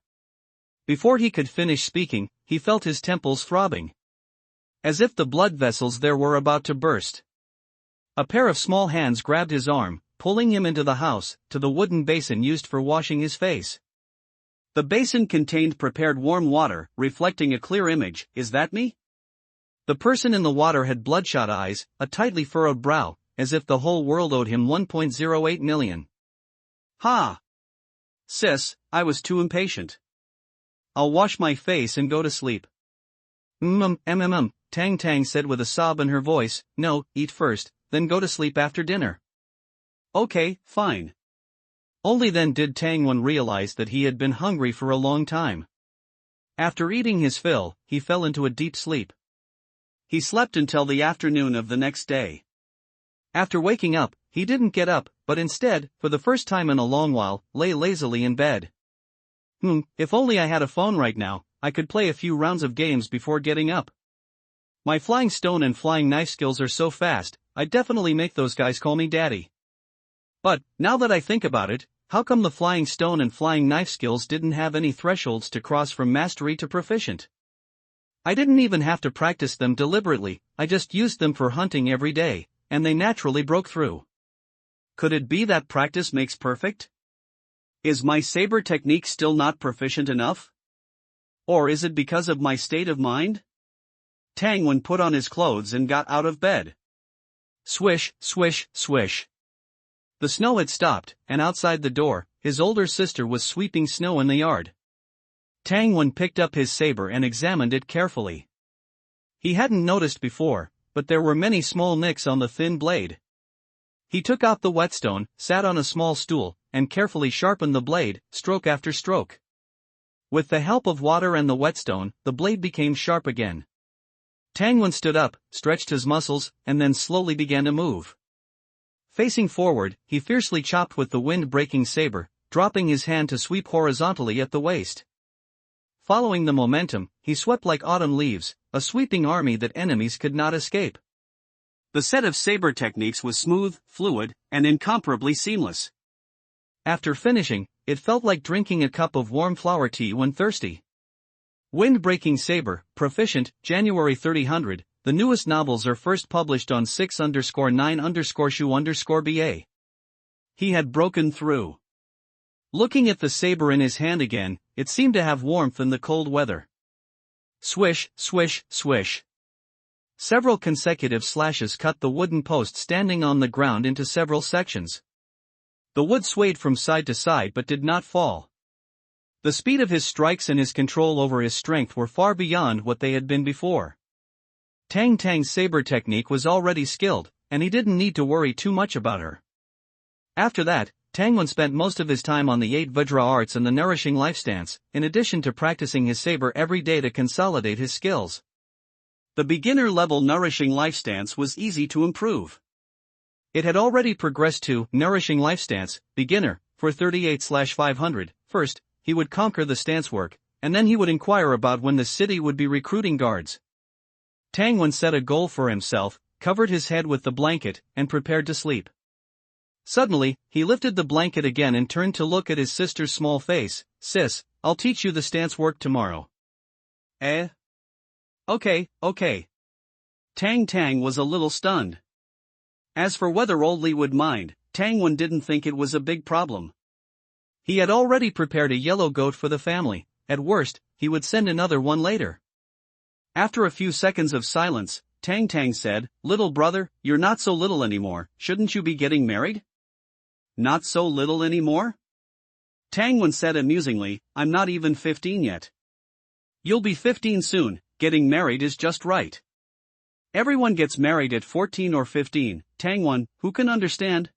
S1: Before he could finish speaking, he felt his temples throbbing. As if the blood vessels there were about to burst. A pair of small hands grabbed his arm, pulling him into the house, to the wooden basin used for washing his face. The basin contained prepared warm water, reflecting a clear image. Is that me? The person in the water had bloodshot eyes, a tightly furrowed brow, as if the whole world owed him 1.08 million. Ha! Sis, I was too impatient. I'll wash my face and go to sleep. Tang Tang said with a sob in her voice, no, eat first, then go to sleep after dinner. Okay, fine. Only then did Tangwen realize that he had been hungry for a long time. After eating his fill, he fell into a deep sleep. He slept until the afternoon of the next day. After waking up, he didn't get up, but instead, for the first time in a long while, lay lazily in bed. If only I had a phone right now, I could play a few rounds of games before getting up. My flying stone and flying knife skills are so fast, I'd definitely make those guys call me daddy. But, now that I think about it, how come the flying stone and flying knife skills didn't have any thresholds to cross from mastery to proficient? I didn't even have to practice them deliberately, I just used them for hunting every day, and they naturally broke through. Could it be that practice makes perfect? Is my saber technique still not proficient enough? Or is it because of my state of mind? Tangwen put on his clothes and got out of bed. Swish, swish, swish. The snow had stopped, and outside the door, his older sister was sweeping snow in the yard. Tangwen picked up his saber and examined it carefully. He hadn't noticed before, but there were many small nicks on the thin blade. He took out the whetstone, sat on a small stool, and carefully sharpened the blade, stroke after stroke. With the help of water and the whetstone, the blade became sharp again. Tangwen stood up, stretched his muscles, and then slowly began to move. Facing forward, he fiercely chopped with the wind-breaking saber, dropping his hand to sweep horizontally at the waist. Following the momentum, he swept like autumn leaves, a sweeping army that enemies could not escape. The set of saber techniques was smooth, fluid, and incomparably seamless. After finishing, it felt like drinking a cup of warm flower tea when thirsty. Wind-breaking saber, proficient, January 3000. The newest novels are first published on 6_9_shu_ba. He had broken through. Looking at the saber in his hand again, it seemed to have warmth in the cold weather. Swish, swish, swish. Several consecutive slashes cut the wooden post standing on the ground into several sections. The wood swayed from side to side but did not fall. The speed of his strikes and his control over his strength were far beyond what they had been before. Tang Tang's saber technique was already skilled, and he didn't need to worry too much about her. After that, Tangwen spent most of his time on the 8 Vajra arts and the nourishing life stance, in addition to practicing his saber every day to consolidate his skills.
S2: The beginner-level nourishing life stance was easy to improve.
S1: It had already progressed to nourishing life stance, beginner, for 38/500. First, he would conquer the stance work, and then he would inquire about when the city would be recruiting guards. Tangwen set a goal for himself, covered his head with the blanket, and prepared to sleep. Suddenly, he lifted the blanket again and turned to look at his sister's small face. "Sis, I'll teach you the stance work tomorrow."
S2: Eh? Okay. Tang was a little stunned. As for whether old Li would mind, Tangwen didn't think it was a big problem.
S1: He had already prepared a yellow goat for the family. At worst, he would send another one later.
S2: After a few seconds of silence, Tang said, "Little brother, you're not so little anymore, shouldn't you be getting married?" "Not so little anymore?" Tangwen said amusingly, "I'm not even 15 yet." "You'll be 15 soon, getting married is just right. Everyone gets married at 14 or 15, Tangwen, who can understand?"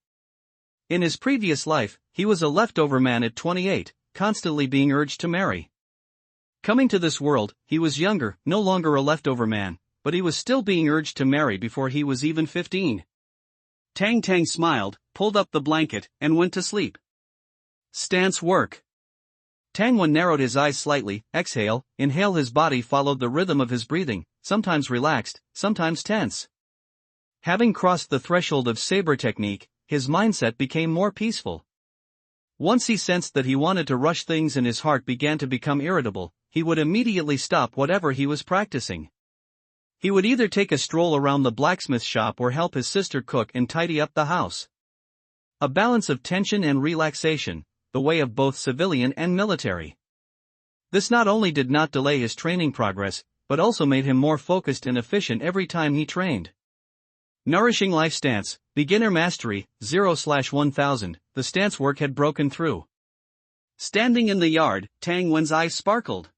S1: In his previous life, he was a leftover man at 28, constantly being urged to marry. Coming to this world, he was younger, no longer a leftover man, but he was still being urged to marry before he was even 15.
S2: Tang smiled, pulled up the blanket, and went to sleep.
S1: Stance work. Tangwen narrowed his eyes slightly. Exhale, inhale. His body followed the rhythm of his breathing, sometimes relaxed, sometimes tense. Having crossed the threshold of saber technique, his mindset became more peaceful. Once he sensed that he wanted to rush things and his heart began to become irritable, he would immediately stop whatever he was practicing. He would either take a stroll around the blacksmith shop or help his sister cook and tidy up the house. A balance of tension and relaxation, the way of both civilian and military. This not only did not delay his training progress, but also made him more focused and efficient every time he trained. Nourishing life stance, beginner mastery, 0/1000, the stance work had broken through.
S2: Standing in the yard, Tangwen's eyes sparkled.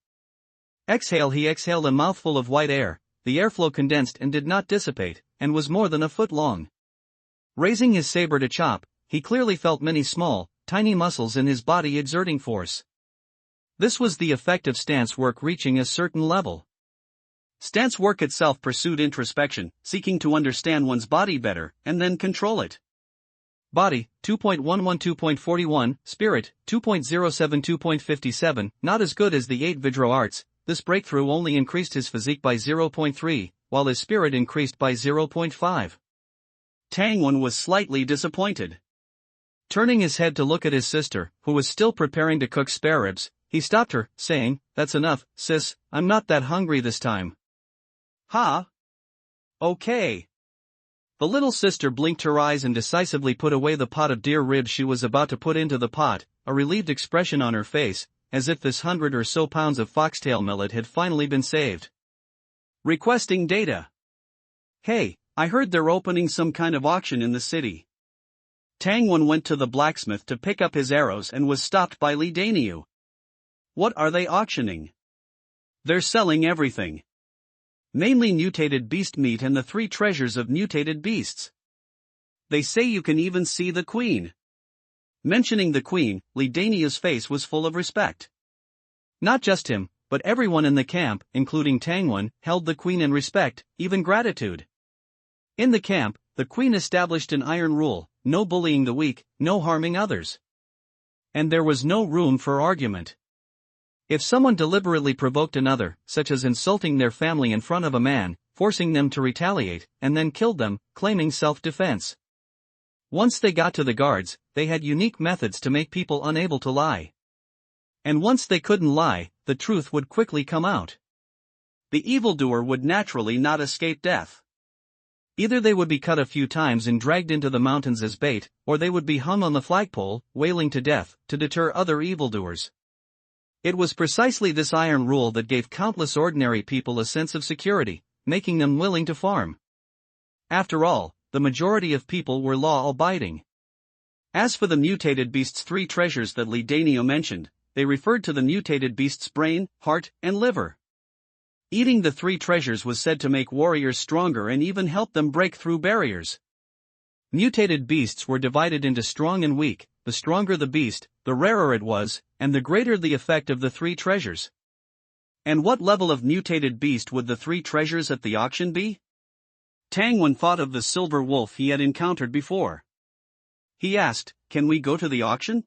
S1: Exhale. He exhaled a mouthful of white air. The airflow condensed and did not dissipate, and was more than a foot long. Raising his saber to chop, he clearly felt many small, tiny muscles in his body exerting force. This was the effect of stance work reaching a certain level. Stance work itself pursued introspection, seeking to understand one's body better, and then control it. Body, 2.11 2.41, Spirit, 2.07 2.57, not as good as the 8 Vidro arts. This breakthrough only increased his physique by 0.3, while his spirit increased by 0.5.
S2: Tangwen was slightly disappointed.
S1: Turning his head to look at his sister, who was still preparing to cook spare ribs, he stopped her, saying, "That's enough, sis, I'm not that hungry this time."
S2: "Huh? Okay."
S1: The little sister blinked her eyes and decisively put away the pot of deer ribs she was about to put into the pot, a relieved expression on her face, as if this 100 or so pounds of foxtail millet had finally been saved.
S2: Requesting data. "Hey, I heard they're opening some kind of auction in the city." Tangwen went to the blacksmith to pick up his arrows and was stopped by Li Daniu. "What are they auctioning?" "They're selling everything. Mainly mutated beast meat and the 3 treasures of mutated beasts. They say you can even see the queen." Mentioning the queen, Li Daniu's face was full of respect. Not just him, but everyone in the camp, including Tangwen, held the queen in respect, even gratitude. In the camp, the queen established an iron rule: no bullying the weak, no harming others. And there was no room for argument. If someone deliberately provoked another, such as insulting their family in front of a man, forcing them to retaliate, and then killed them, claiming self-defense. Once they got to the guards, they had unique methods to make people unable to lie. And once they couldn't lie, the truth would quickly come out. The evildoer would naturally not escape death. Either they would be cut a few times and dragged into the mountains as bait, or they would be hung on the flagpole, wailing to death, to deter other evildoers. It was precisely this iron rule that gave countless ordinary people a sense of security, making them willing to farm. After all, the majority of people were law-abiding. As for the mutated beast's 3 treasures that Li Daniu mentioned, they referred to the mutated beast's brain, heart, and liver. Eating the 3 treasures was said to make warriors stronger and even help them break through barriers. Mutated beasts were divided into strong and weak. The stronger the beast, the rarer it was, and the greater the effect of the 3 treasures. And what level of mutated beast would the three treasures at the auction be? Tang Wen thought of the silver wolf he had encountered before. He asked, "Can we go to the auction?"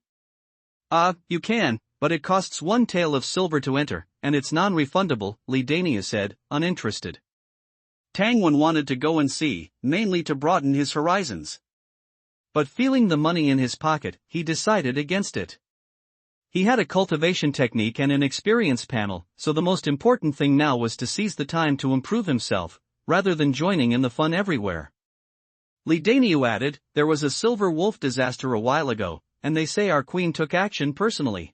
S1: You can, but it costs 1 tael of silver to enter, and it's non-refundable," Li Dania said, uninterested.
S2: Tang Wen wanted to go and see, mainly to broaden his horizons.
S1: But feeling the money in his pocket, he decided against it. He had a cultivation technique and an experience panel, so the most important thing now was to seize the time to improve himself, rather than joining in the fun everywhere. Li Daniu added, "There was a silver wolf disaster a while ago, and they say our queen took action personally.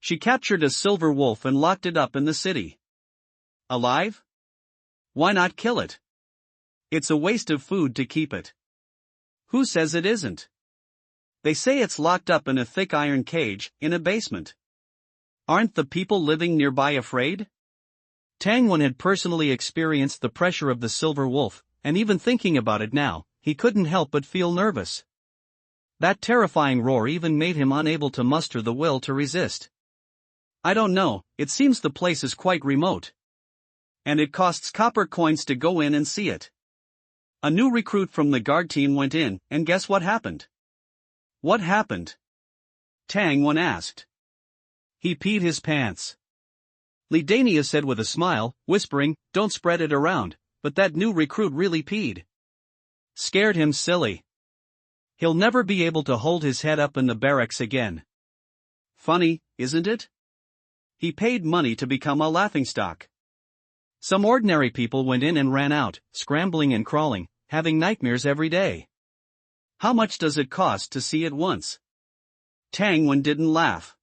S1: She captured a silver wolf and locked it up in the city."
S2: Alive? Why not kill it? It's a waste of food to keep it. Who says it isn't? They say it's locked up in a thick iron cage, in a basement. Aren't the people living nearby afraid?
S1: Tang Wen had personally experienced the pressure of the silver wolf, and even thinking about it now, he couldn't help but feel nervous. That terrifying roar even made him unable to muster the will to resist.
S2: "I don't know, it seems the place is quite remote. And it costs copper coins to go in and see it." A new recruit from the guard team went in, and guess what happened? What happened? Tang Wen asked.
S1: He peed his pants. Li Dania said with a smile, whispering, "Don't spread it around, but that new recruit really peed. Scared him silly. He'll never be able to hold his head up in the barracks again."
S2: Funny, isn't it? He paid money to become a laughingstock.
S1: Some ordinary people went in and ran out, scrambling and crawling, having nightmares every day.
S2: How much does it cost to see it once? Tang Wen didn't laugh.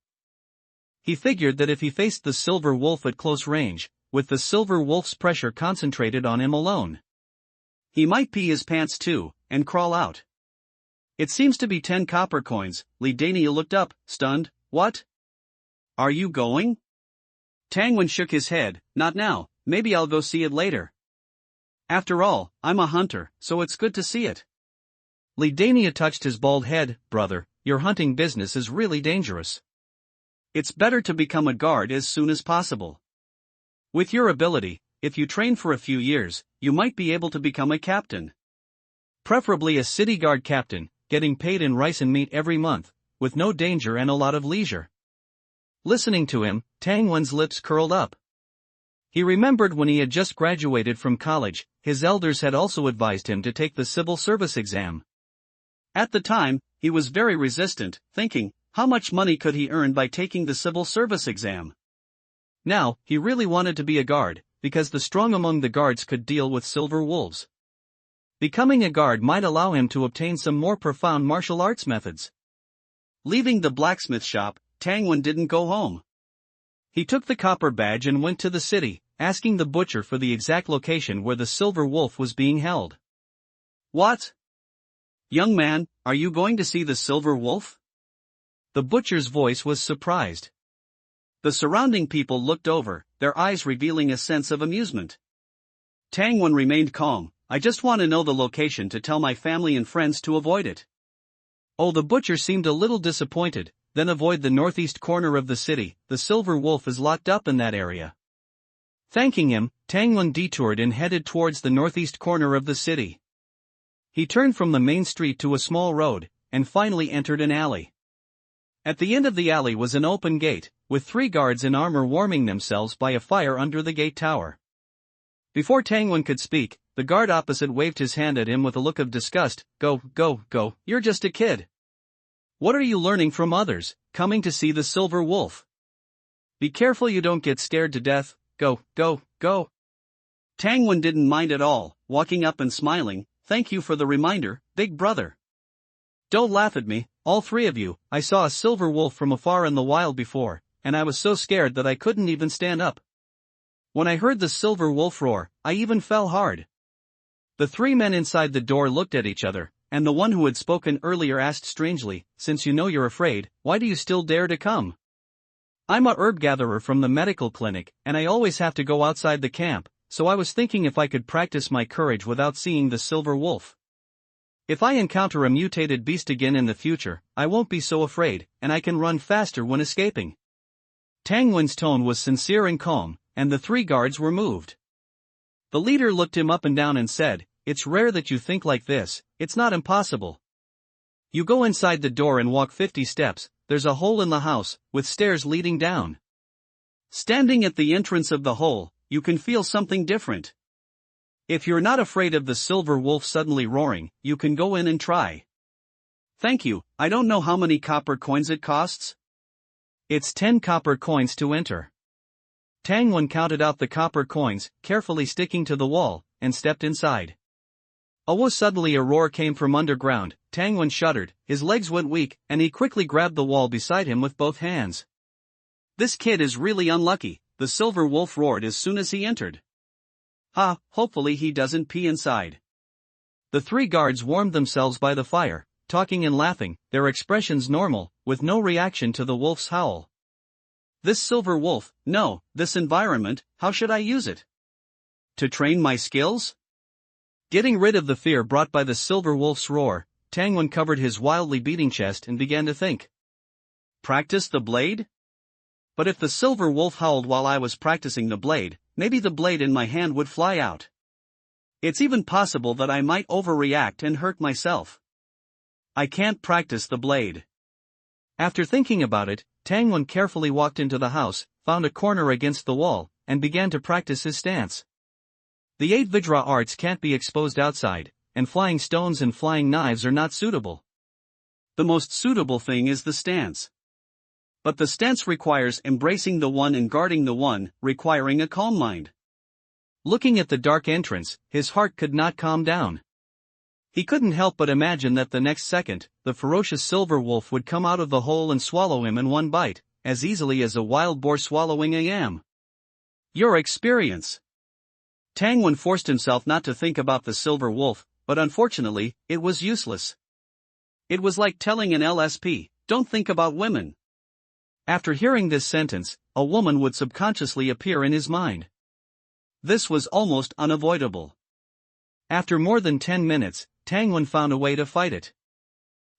S1: He figured that if he faced the silver wolf at close range, with the silver wolf's pressure concentrated on him alone,
S2: he might pee his pants too, and crawl out. "It seems to be 10 copper coins." Li Dania looked up, stunned. "What? Are you going?" Tang Wen shook his head. "Not now, maybe I'll go see it later. After all, I'm a hunter, so it's good to see it."
S1: Li Dania touched his bald head. "Brother, your hunting business is really dangerous.
S2: It's better to become a guard as soon as possible. With your ability, if you train for a few years, you might be able to become a captain.
S1: Preferably a city guard captain, getting paid in rice and meat every month, with no danger and a lot of leisure." Listening to him, Tang Wen's lips curled up. He remembered when he had just graduated from college, his elders had also advised him to take the civil service exam.
S2: At the time, he was very resistant, thinking, how much money could he earn by taking the civil service exam?
S1: Now, he really wanted to be a guard, because the strong among the guards could deal with silver wolves. Becoming a guard might allow him to obtain some more profound martial arts methods.
S2: Leaving the blacksmith shop, Tang Wen didn't go home.
S1: He took the copper badge and went to the city, asking the butcher for the exact location where the silver wolf was being held.
S2: "What? Young man, are you going to see the silver wolf?"
S1: The butcher's voice was surprised.
S2: The surrounding people looked over, their eyes revealing a sense of amusement. Tang Wen remained calm. "I just want to know the location to tell my family and friends to avoid it."
S1: Oh, the butcher seemed a little disappointed. "Then avoid the northeast corner of the city, the silver wolf is locked up in that area." Thanking him, Tang Wen detoured and headed towards the northeast corner of the city. He turned from the main street to a small road, and finally entered an alley. At the end of the alley was an open gate, with 3 guards in armor warming themselves by a fire under the gate tower. Before Tang Wen could speak, the guard opposite waved his hand at him with a look of disgust. Go, you're just a kid. What are you learning from others, coming to see the silver wolf? Be careful you don't get scared to death. Go.
S2: Tang Wen didn't mind at all, walking up and smiling. "Thank you for the reminder, big brother.
S1: Don't laugh at me, all 3 of you. I saw a silver wolf from afar in the wild before, and I was so scared that I couldn't even stand up. When I heard the silver wolf roar, I even fell hard." The 3 men inside the door looked at each other, and the one who had spoken earlier asked strangely, "Since you know you're afraid, why do you still dare to come?" "I'm a herb gatherer from the medical clinic, and I always have to go outside the camp, so I was thinking if I could practice my courage without seeing the silver wolf. If I encounter a mutated beast again in the future, I won't be so afraid, and I can run faster when escaping." Tang Wen's tone was sincere and calm, and the 3 guards were moved. The leader looked him up and down and said, "It's rare that you think like this, it's not impossible. You go inside the door and walk 50 steps, there's a hole in the house, with stairs leading down. Standing at the entrance of the hole, you can feel something different. If you're not afraid of the silver wolf suddenly roaring, you can go in and try." "Thank you, I don't know how many copper coins it costs." "It's 10 copper coins to enter." Tangwan counted out the copper coins, carefully sticking to the wall, and stepped inside. Oh, suddenly a roar came from underground. Tangwan shuddered, his legs went weak, and he quickly grabbed the wall beside him with both hands.
S2: "This kid is really unlucky," the silver wolf roared as soon as he entered. "Ha, hopefully he doesn't pee inside."
S1: The 3 guards warmed themselves by the fire, talking and laughing, their expressions normal, with no reaction to the wolf's howl.
S2: "This silver wolf, no, this environment, how should I use it? To train my skills?"
S1: Getting rid of the fear brought by the silver wolf's roar, Tangwan covered his wildly beating chest and began to think.
S2: Practice the blade? But if the silver wolf howled while I was practicing the blade, maybe the blade in my hand would fly out. It's even possible that I might overreact and hurt myself. I can't practice the blade.
S1: After thinking about it, Tangwan carefully walked into the house, found a corner against the wall, and began to practice his stance. The 8 Vajra arts can't be exposed outside, and flying stones and flying knives are not suitable.
S2: The most suitable thing is the stance. But the stance requires embracing the one and guarding the one, requiring a calm mind.
S1: Looking at the dark entrance, his heart could not calm down. He couldn't help but imagine that the next second, the ferocious silver wolf would come out of the hole and swallow him in one bite, as easily as a wild boar swallowing a yam.
S2: Your experience. Tangwan forced himself not to think about the silver wolf, but unfortunately, it was useless. It was like telling an LSP, "Don't think about women."
S1: After hearing this sentence, a woman would subconsciously appear in his mind.
S2: This was almost unavoidable.
S1: After more than 10 minutes, Tangwan found a way to fight it.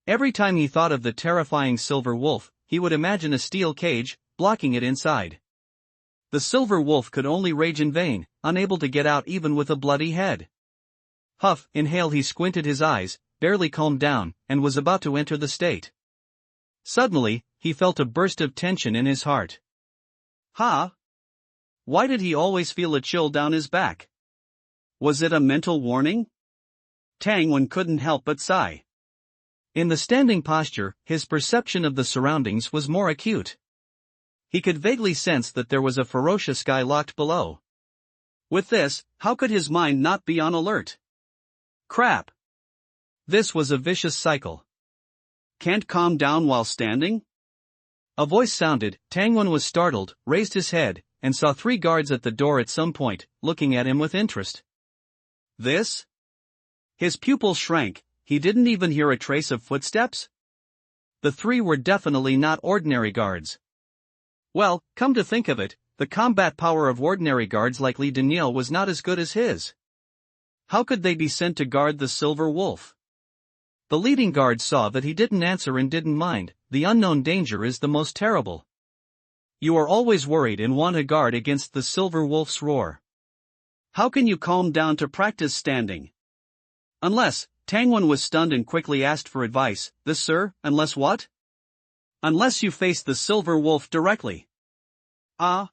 S1: Every time he thought of the terrifying silver wolf, he would imagine a steel cage, blocking it inside. The silver wolf could only rage in vain, unable to get out even with a bloody head. Huff, inhale, he squinted his eyes, barely calmed down, and was about to enter the state. Suddenly, he felt a burst of tension in his heart.
S2: Ha! Why did he always feel a chill down his back? Was it a mental warning? Tangwan couldn't help but sigh.
S1: In the standing posture, his perception of the surroundings was more acute. He could vaguely sense that there was a ferocious sky locked below.
S2: With this, how could his mind not be on alert? Crap!
S1: This was a vicious cycle.
S2: Can't calm down while standing?
S1: A voice sounded. Tangwan was startled, raised his head, and saw 3 guards at the door at some point, looking at him with interest.
S2: This? His pupils shrank, he didn't even hear a trace of footsteps?
S1: The 3 were definitely not ordinary guards. Well, come to think of it, the combat power of ordinary guards like Li Daniel was not as good as his. How could they be sent to guard the silver wolf? The leading guard saw that he didn't answer and didn't mind. The unknown danger is the most terrible. You are always worried and want to guard against the silver wolf's roar.
S2: How can you calm down to practice standing? Unless, Tangwan was stunned and quickly asked for advice. This, sir, unless what? Unless you face the silver wolf directly. Ah.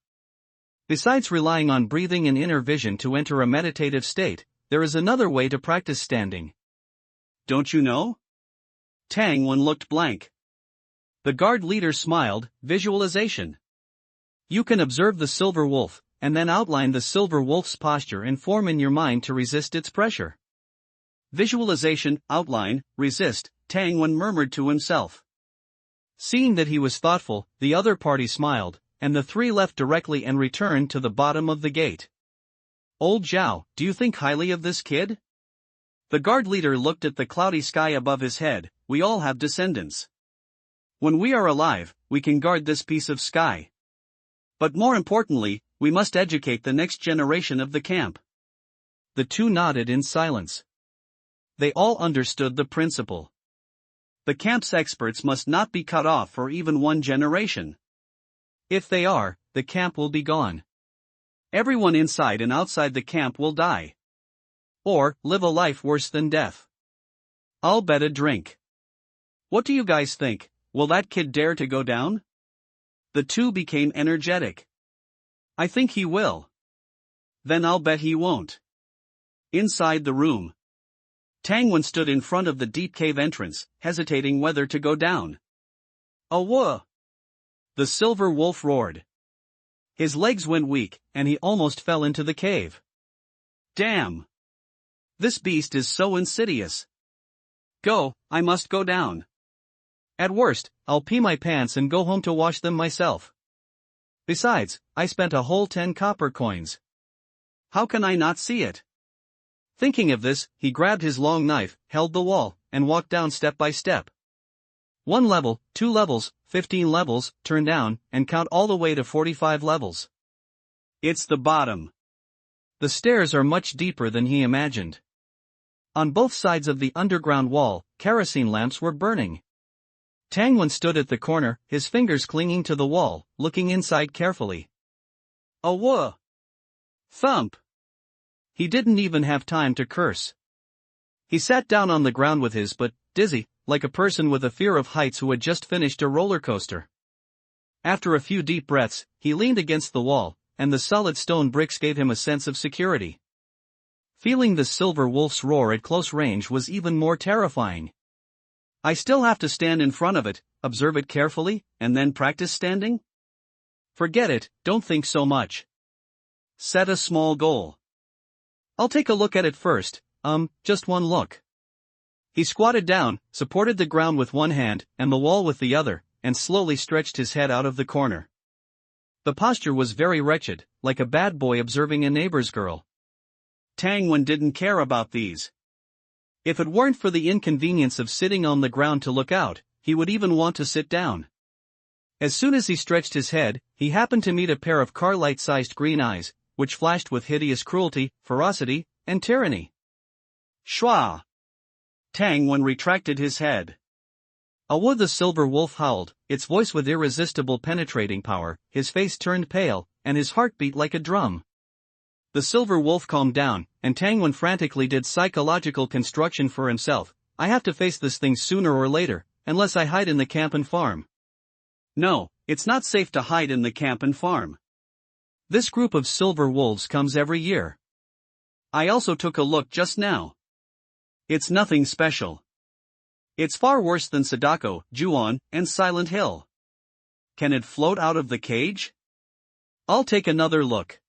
S1: Besides relying on breathing and inner vision to enter a meditative state, there is another way to practice standing.
S2: Don't you know? Tangwan looked blank.
S1: The guard leader smiled. Visualization. You can observe the silver wolf, and then outline the silver wolf's posture and form in your mind to resist its pressure.
S2: Visualization, outline, resist, Tangwan murmured to himself.
S1: Seeing that he was thoughtful, the other party smiled, and the 3 left directly and returned to the bottom of the gate. Old Zhao, do you think highly of this kid?
S2: The guard leader looked at the cloudy sky above his head. We all have descendants. When we are alive, we can guard this piece of sky. But more importantly, we must educate the next generation of the camp.
S1: The 2 nodded in silence. They all understood the principle.
S2: The camp's experts must not be cut off for even one generation.
S1: If they are, the camp will be gone.
S2: Everyone inside and outside the camp will die. Or, live a life worse than death. I'll bet a drink. What do you guys think? Will that kid dare to go down? The two became energetic. I think he will. Then I'll bet he won't. Inside the room, Tangwen stood in front of the deep cave entrance, hesitating whether to go down. Awah! The silver wolf roared. His legs went weak, and he almost fell into the cave. Damn! This beast is so insidious. Go, I must go down. At worst, I'll pee my pants and go home to wash them myself. Besides, I spent a whole 10 copper coins. How can I not see it? Thinking of this, he grabbed his long knife, held the wall, and walked down step by step. 1 level, 2 levels, 15 levels, turn down, and count all the way to 45 levels. It's the bottom. The stairs are much deeper than he imagined. On both sides of the underground wall, kerosene lamps were burning. Tangwen stood at the corner, his fingers clinging to the wall, looking inside carefully. Awah! Thump! He didn't even have time to curse. He sat down on the ground with his butt dizzy, like a person with a fear of heights who had just finished a roller coaster. After a few deep breaths, he leaned against the wall, and the solid stone bricks gave him a sense of security. Feeling the silver wolf's roar at close range was even more terrifying. I still have to stand in front of it, observe it carefully, and then practice standing? Forget it, don't think so much. Set a small goal. I'll take a look at it first, just one look. He squatted down, supported the ground with one hand, and the wall with the other, and slowly stretched his head out of the corner. The posture was very wretched, like a bad boy observing a neighbor's girl. Tangwen didn't care about these. If it weren't for the inconvenience of sitting on the ground to look out, he would even want to sit down. As soon as he stretched his head, he happened to meet a pair of car-light-sized green eyes, which flashed with hideous cruelty, ferocity, and tyranny. Shwa! Tangwen retracted his head. Awah! The silver wolf howled, its voice with irresistible penetrating power, his face turned pale, and his heart beat like a drum. The silver wolf calmed down, and Tangwen frantically did psychological construction for himself. I have to face this thing sooner or later, unless I hide in the camp and farm. No, it's not safe to hide in the camp and farm. This group of silver wolves comes every year. I also took a look just now. It's nothing special. It's far worse than Sadako, Ju-on, and Silent Hill. Can it float out of the cage? I'll take another look.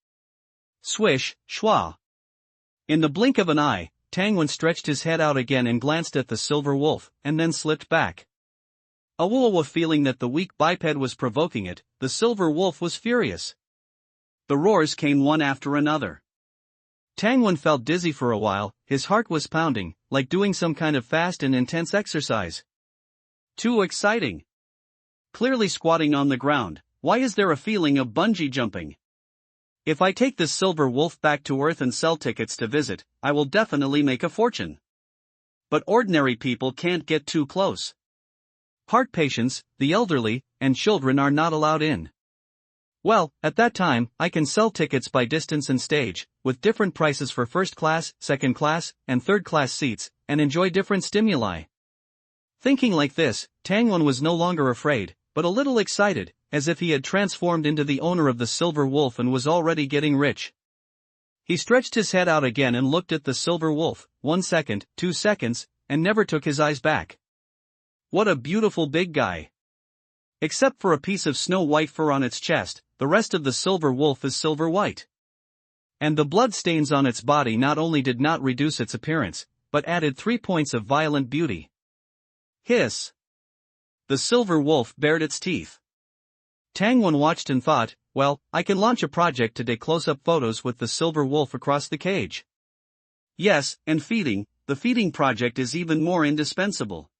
S2: Swish, schwa. In the blink of an eye, Tangwen stretched his head out again and glanced at the silver wolf, and then slipped back. Awah! Feeling that the weak biped was provoking it, the silver wolf was furious. The roars came one after another. Tangwen felt dizzy for a while, his heart was pounding, like doing some kind of fast and intense exercise. Too exciting. Clearly squatting on the ground, why is there a feeling of bungee jumping? If I take this silver wolf back to Earth and sell tickets to visit, I will definitely make a fortune. But ordinary people can't get too close. Heart patients, the elderly, and children are not allowed in. Well, at that time, I can sell tickets by distance and stage, with different prices for first class, second class, and third class seats, and enjoy different stimuli. Thinking like this, Tangwen was no longer afraid, but a little excited, as if he had transformed into the owner of the silver wolf and was already getting rich. He stretched his head out again and looked at the silver wolf, 1 second, 2 seconds, and never took his eyes back. What a beautiful big guy. Except for a piece of snow-white fur on its chest, the rest of the silver wolf is silver-white. And the blood stains on its body not only did not reduce its appearance, but added 3 points of violent beauty. Hiss! The silver wolf bared its teeth. Tangwen watched and thought, well, I can launch a project to take close-up photos with the silver wolf across the cage. Yes, and feeding, the feeding project is even more indispensable.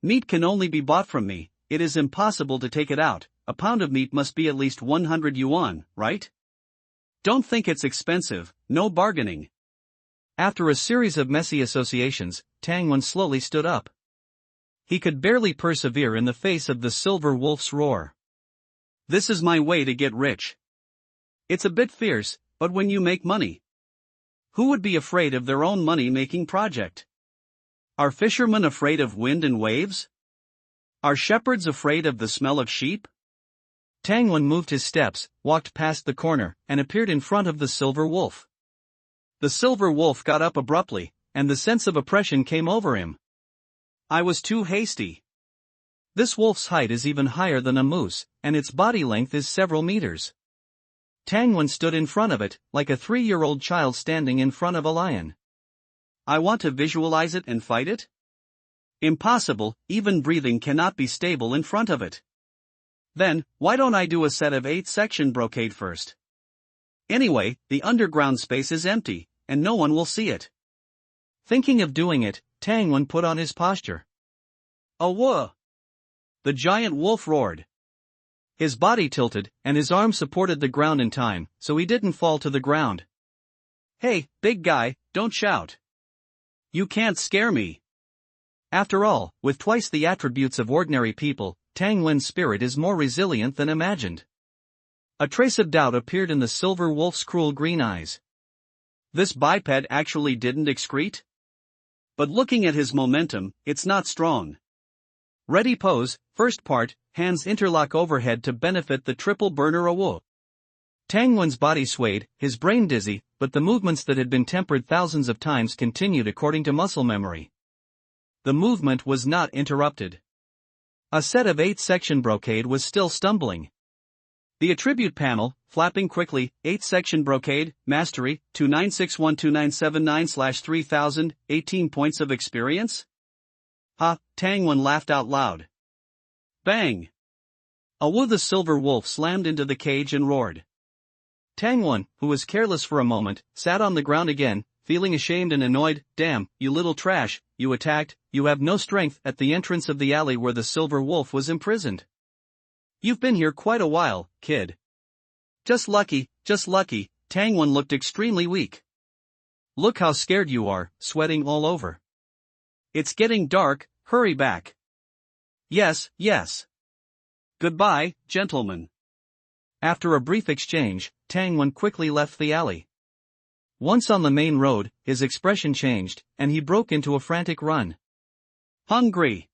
S2: Meat can only be bought from me, it is impossible to take it out, a pound of meat must be at least 100 yuan, right? Don't think it's expensive, no bargaining. After a series of messy associations, Tangwen slowly stood up. He could barely persevere in the face of the silver wolf's roar. This is my way to get rich. It's a bit fierce, but when you make money, who would be afraid of their own money-making project? Are fishermen afraid of wind and waves? Are shepherds afraid of the smell of sheep?
S1: Tangwen moved his steps, walked past the corner, and appeared in front of the silver wolf.
S2: The silver wolf got up abruptly, and the sense of oppression came over him. I was too hasty.
S1: This wolf's height is even higher than a moose, and its body length is several meters. Tangwen stood in front of it, like a 3-year-old child standing in front of a lion.
S2: I want to visualize it and fight it? Impossible, even breathing cannot be stable in front of it. Then, why don't I do a set of 8-section brocade first? Anyway, the underground space is empty, and no one will see it.
S1: Thinking of doing it, Tangwen put on his posture.
S2: Awah! The giant wolf roared.
S1: His body tilted, and his arm supported the ground in time, so he didn't fall to the ground.
S2: Hey, big guy, don't shout. You can't scare me.
S1: After all, with twice the attributes of ordinary people, Tangwen's spirit is more resilient than imagined. A trace of doubt appeared in the silver wolf's cruel green eyes.
S2: This biped actually didn't excrete? But looking at his momentum, it's not strong.
S1: Ready pose, first part, hands interlock overhead to benefit the triple burner awo. Tangwen's body swayed, his brain dizzy, but the movements that had been tempered thousands of times continued according to muscle memory. The movement was not interrupted. A set of 8-section brocade was still stumbling. The attribute panel, flapping quickly, 8-section brocade, mastery, 29612979/3000, 18 points of experience? Ha, Tangwen laughed out loud. Bang!
S2: Awu the silver wolf slammed into the cage and roared.
S1: Tangwen, who was careless for a moment, sat on the ground again, feeling ashamed and annoyed. Damn, you little trash, you attacked, you have no strength, at the entrance of the alley where the silver wolf was imprisoned.
S2: You've been here quite a while, kid.
S1: Just lucky, Tangwen looked extremely weak. Look how scared you are, sweating all over.
S2: It's getting dark, hurry back.
S1: Yes.
S2: Goodbye, gentlemen.
S1: After a brief exchange, Tangwen quickly left the alley. Once on the main road, his expression changed, and he broke into a frantic run.
S2: Hungry.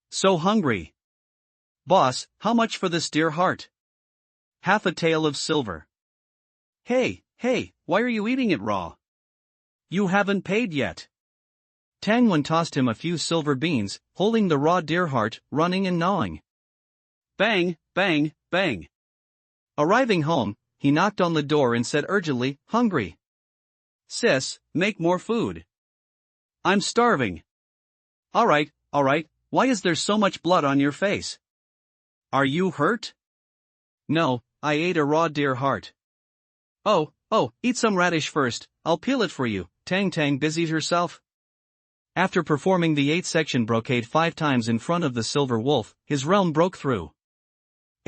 S2: So hungry. Boss, how much for this dear heart? Half a tael of silver. Hey, why are you eating it raw? You haven't paid yet.
S1: Tangwen tossed him a few silver beans, holding the raw deer heart, running and gnawing.
S2: Bang, bang, bang.
S1: Arriving home, he knocked on the door and said urgently, hungry.
S2: Sis, make more food. I'm starving. Alright, why is there so much blood on your face? Are you hurt?
S1: No, I ate a raw deer heart.
S2: Oh, eat some radish first, I'll peel it for you.
S1: Tang busied herself. After performing the 8-section brocade 5 times in front of the silver wolf, his realm broke through.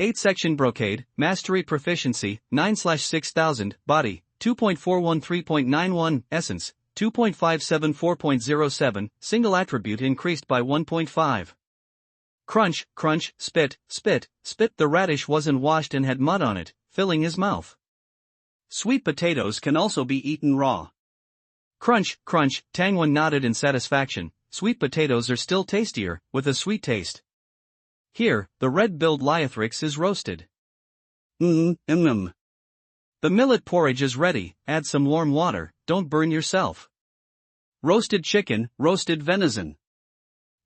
S1: 8-section brocade, mastery proficiency, 9/6000, body, 2.413.91, essence, 2.574.07, single attribute increased by 1.5. Crunch, spit, the radish wasn't washed and had mud on it, filling his mouth.
S2: Sweet potatoes can also be eaten raw.
S1: Crunch, Tangwen nodded in satisfaction. Sweet potatoes are still tastier, with a sweet taste. Here, the red-billed Liathrix is roasted.
S2: The
S1: millet porridge is ready, add some warm water, don't burn yourself.
S2: Roasted chicken, roasted venison.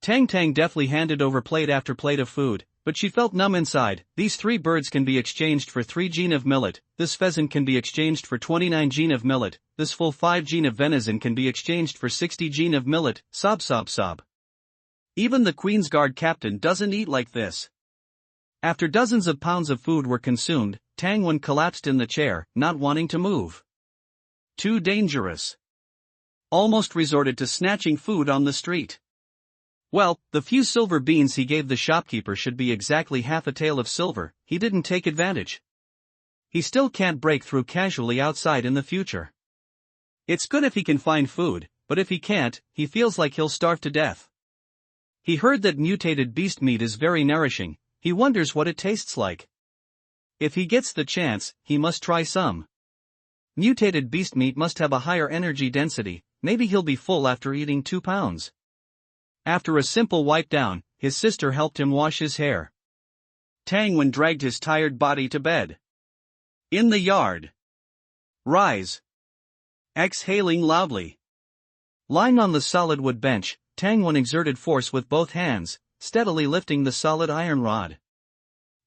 S1: Tang deftly handed over plate after plate of food, but she felt numb inside. These 3 birds can be exchanged for 3 gene of millet, this pheasant can be exchanged for 29 gene of millet, this full 5 gene of venison can be exchanged for 60 gene of millet, sob.
S2: Even the Queen's Guard captain doesn't eat like this.
S1: After dozens of pounds of food were consumed, Tangwen collapsed in the chair, not wanting to move.
S2: Too dangerous. Almost resorted to snatching food on the street.
S1: Well, the few silver beans he gave the shopkeeper should be exactly half a tael of silver. He didn't take advantage. He still can't break through casually outside in the future. It's good if he can find food, but if he can't, he feels like he'll starve to death. He heard that mutated beast meat is very nourishing. He wonders what it tastes like. If he gets the chance, he must try some. Mutated beast meat must have a higher energy density, maybe he'll be full after eating 2 pounds. After a simple wipe down, his sister helped him wash his hair.
S2: Tangwen dragged his tired body to bed. In the yard. Rise. Exhaling loudly.
S1: Lying on the solid wood bench, Tangwen exerted force with both hands, steadily lifting the solid iron rod.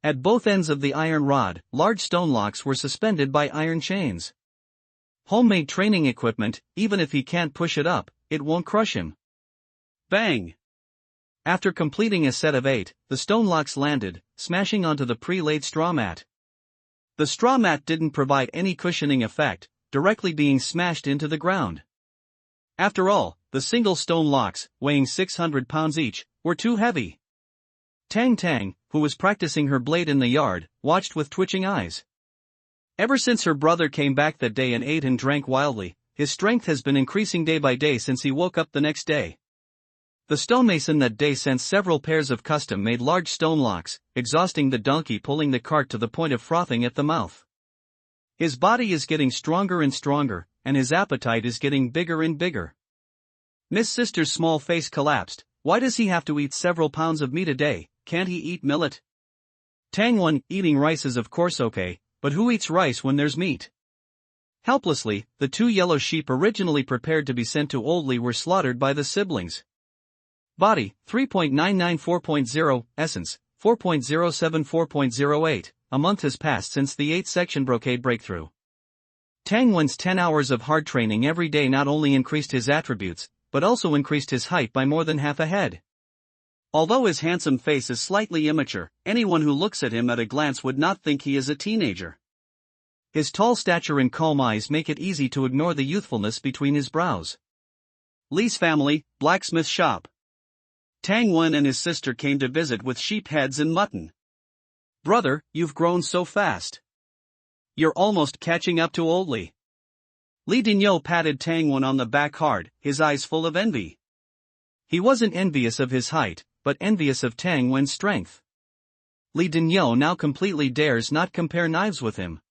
S1: At both ends of the iron rod, large stone locks were suspended by iron chains. Homemade training equipment, even if he can't push it up, it won't crush him.
S2: Bang!
S1: After completing a set of 8, the stone locks landed, smashing onto the pre-laid straw mat. The straw mat didn't provide any cushioning effect, directly being smashed into the ground. After all, the single stone locks, weighing 600 pounds each, were too heavy. Tang, who was practicing her blade in the yard, watched with twitching eyes. Ever since her brother came back that day and ate and drank wildly, his strength has been increasing day by day since he woke up the next day. The stonemason that day sent several pairs of custom-made large stone locks, exhausting the donkey pulling the cart to the point of frothing at the mouth. His body is getting stronger and stronger, and his appetite is getting bigger and bigger. Miss Sister's small face collapsed. Why does he have to eat several pounds of meat a day? Can't he eat millet? Tangwen, eating rice is of course okay, but who eats rice when there's meat? Helplessly, the 2 yellow sheep originally prepared to be sent to Old Lee were slaughtered by the siblings. Body, 3.99 4.0, Essence, 4.07 4.08, a month has passed since the 8-section brocade breakthrough. Tangwen's 10 hours of hard training every day not only increased his attributes, but also increased his height by more than half a head. Although his handsome face is slightly immature, anyone who looks at him at a glance would not think he is a teenager. His tall stature and calm eyes make it easy to ignore the youthfulness between his brows. Lee's family, blacksmith shop. Tangwen and his sister came to visit with sheep heads and mutton. Brother, you've grown so fast. You're almost catching up to Old Lee. Li Dinyo patted Tangwen on the back hard, his eyes full of envy. He wasn't envious of his height, but envious of Tangwen's strength. Li Dinyo now completely dares not compare knives with him.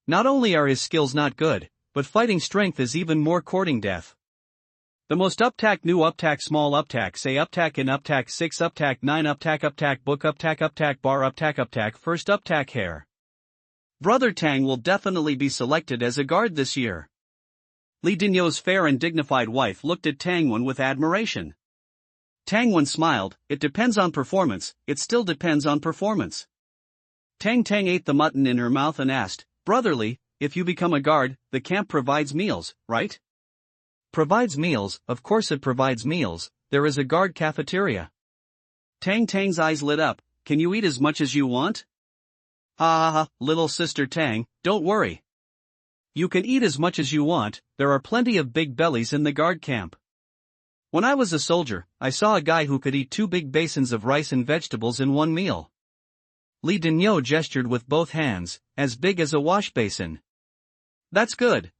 S1: Not only are his skills not good, but fighting strength is even more courting death. The most uptack new uptack small uptack say uptack in uptack 6 uptack 9 uptack book uptack bar uptack first uptack hair. Brother Tang will definitely be selected as a guard this year. Li Dinyo's fair and dignified wife looked at Tangwen with admiration. Tangwen smiled. It depends on performance, it still depends on performance. Tang ate the mutton in her mouth and asked, Brotherly, if you become a guard, the camp provides meals, right? Provides meals, of course it provides meals, there is a guard cafeteria. Tang's eyes lit up. Can you eat as much as you want? Little sister Tang, don't worry. You can eat as much as you want, there are plenty of big bellies in the guard camp. When I was a soldier, I saw a guy who could eat 2 big basins of rice and vegetables in one meal. Li Dinyo gestured with both hands, as big as a wash basin. That's good,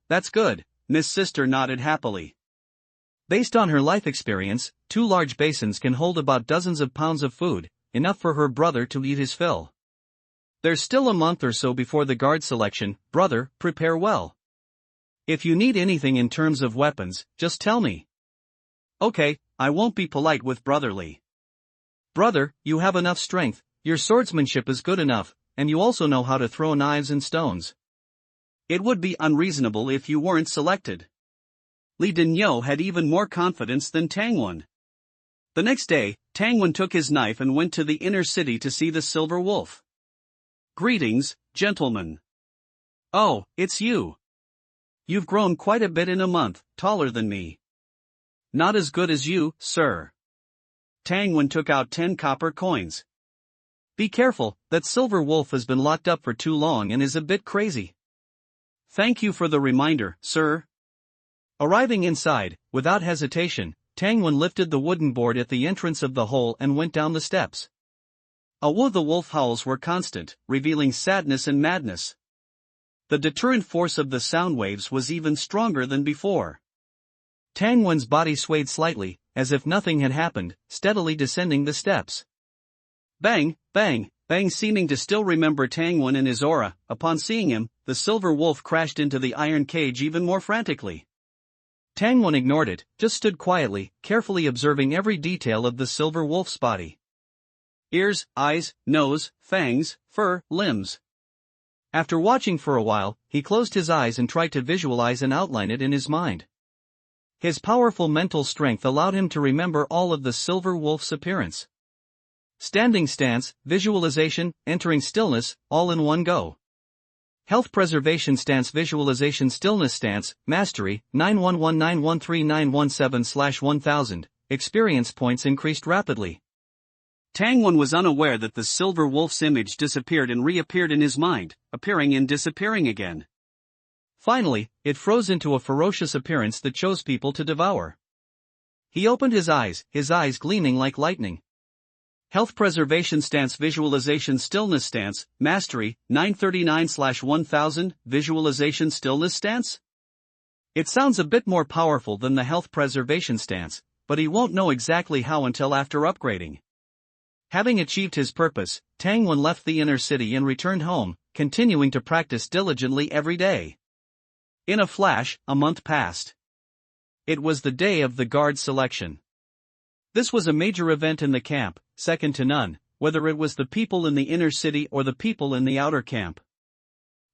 S1: Miss Sister nodded happily. Based on her life experience, 2 large basins can hold about dozens of pounds of food, enough for her brother to eat his fill. There's still a month or so before the guard selection, brother, prepare well. If you need anything in terms of weapons, just tell me. Okay, I won't be polite with Brotherly. Brother, you have enough strength, your swordsmanship is good enough, and you also know how to throw knives and stones. It would be unreasonable if you weren't selected. Li Dinyo had even more confidence than Tangwen. The next day, Tangwen took his knife and went to the inner city to see the Silver Wolf. Greetings, gentlemen. Oh, it's you. You've grown quite a bit in a month, taller than me. Not as good as you, sir. Tangwen took out 10 copper coins. Be careful, that Silver Wolf has been locked up for too long and is a bit crazy. Thank you for the reminder, sir. Arriving inside, without hesitation, Tangwen lifted the wooden board at the entrance of the hole and went down the steps. The wolf howls were constant, revealing sadness and madness. The deterrent force of the sound waves was even stronger than before. Tangwen's body swayed slightly, as if nothing had happened, steadily descending the steps. Bang, bang,
S2: Fang seeming to still remember Tangwen and his aura. Upon seeing him, the silver wolf crashed into the iron cage even more frantically.
S1: Tangwen ignored it, just stood quietly, carefully observing every detail of the silver wolf's body.
S2: Ears, eyes, nose, fangs, fur, limbs.
S1: After watching for a while, he closed his eyes and tried to visualize and outline it in his mind. His powerful mental strength allowed him to remember all of the silver wolf's appearance. Standing stance, visualization, entering stillness, all in one go. Health preservation stance, visualization, stillness stance, mastery, 911913917/1000, experience points increased rapidly.
S2: Tangwen was unaware that the silver wolf's image disappeared and reappeared in his mind, appearing and disappearing again.
S1: Finally, it froze into a ferocious appearance that chose people to devour. He opened his eyes gleaming like lightning.
S2: Health preservation stance, visualization, stillness stance, mastery, 939/1000, visualization, stillness stance?
S1: It sounds a bit more powerful than the health preservation stance, but he won't know exactly how until after upgrading. Having achieved his purpose, Tangwen left the inner city and returned home, continuing to practice diligently every day. In a flash, a month passed. It was the day of the guard selection. This was a major event in the camp, second to none, whether it was the people in the inner city or the people in the outer camp.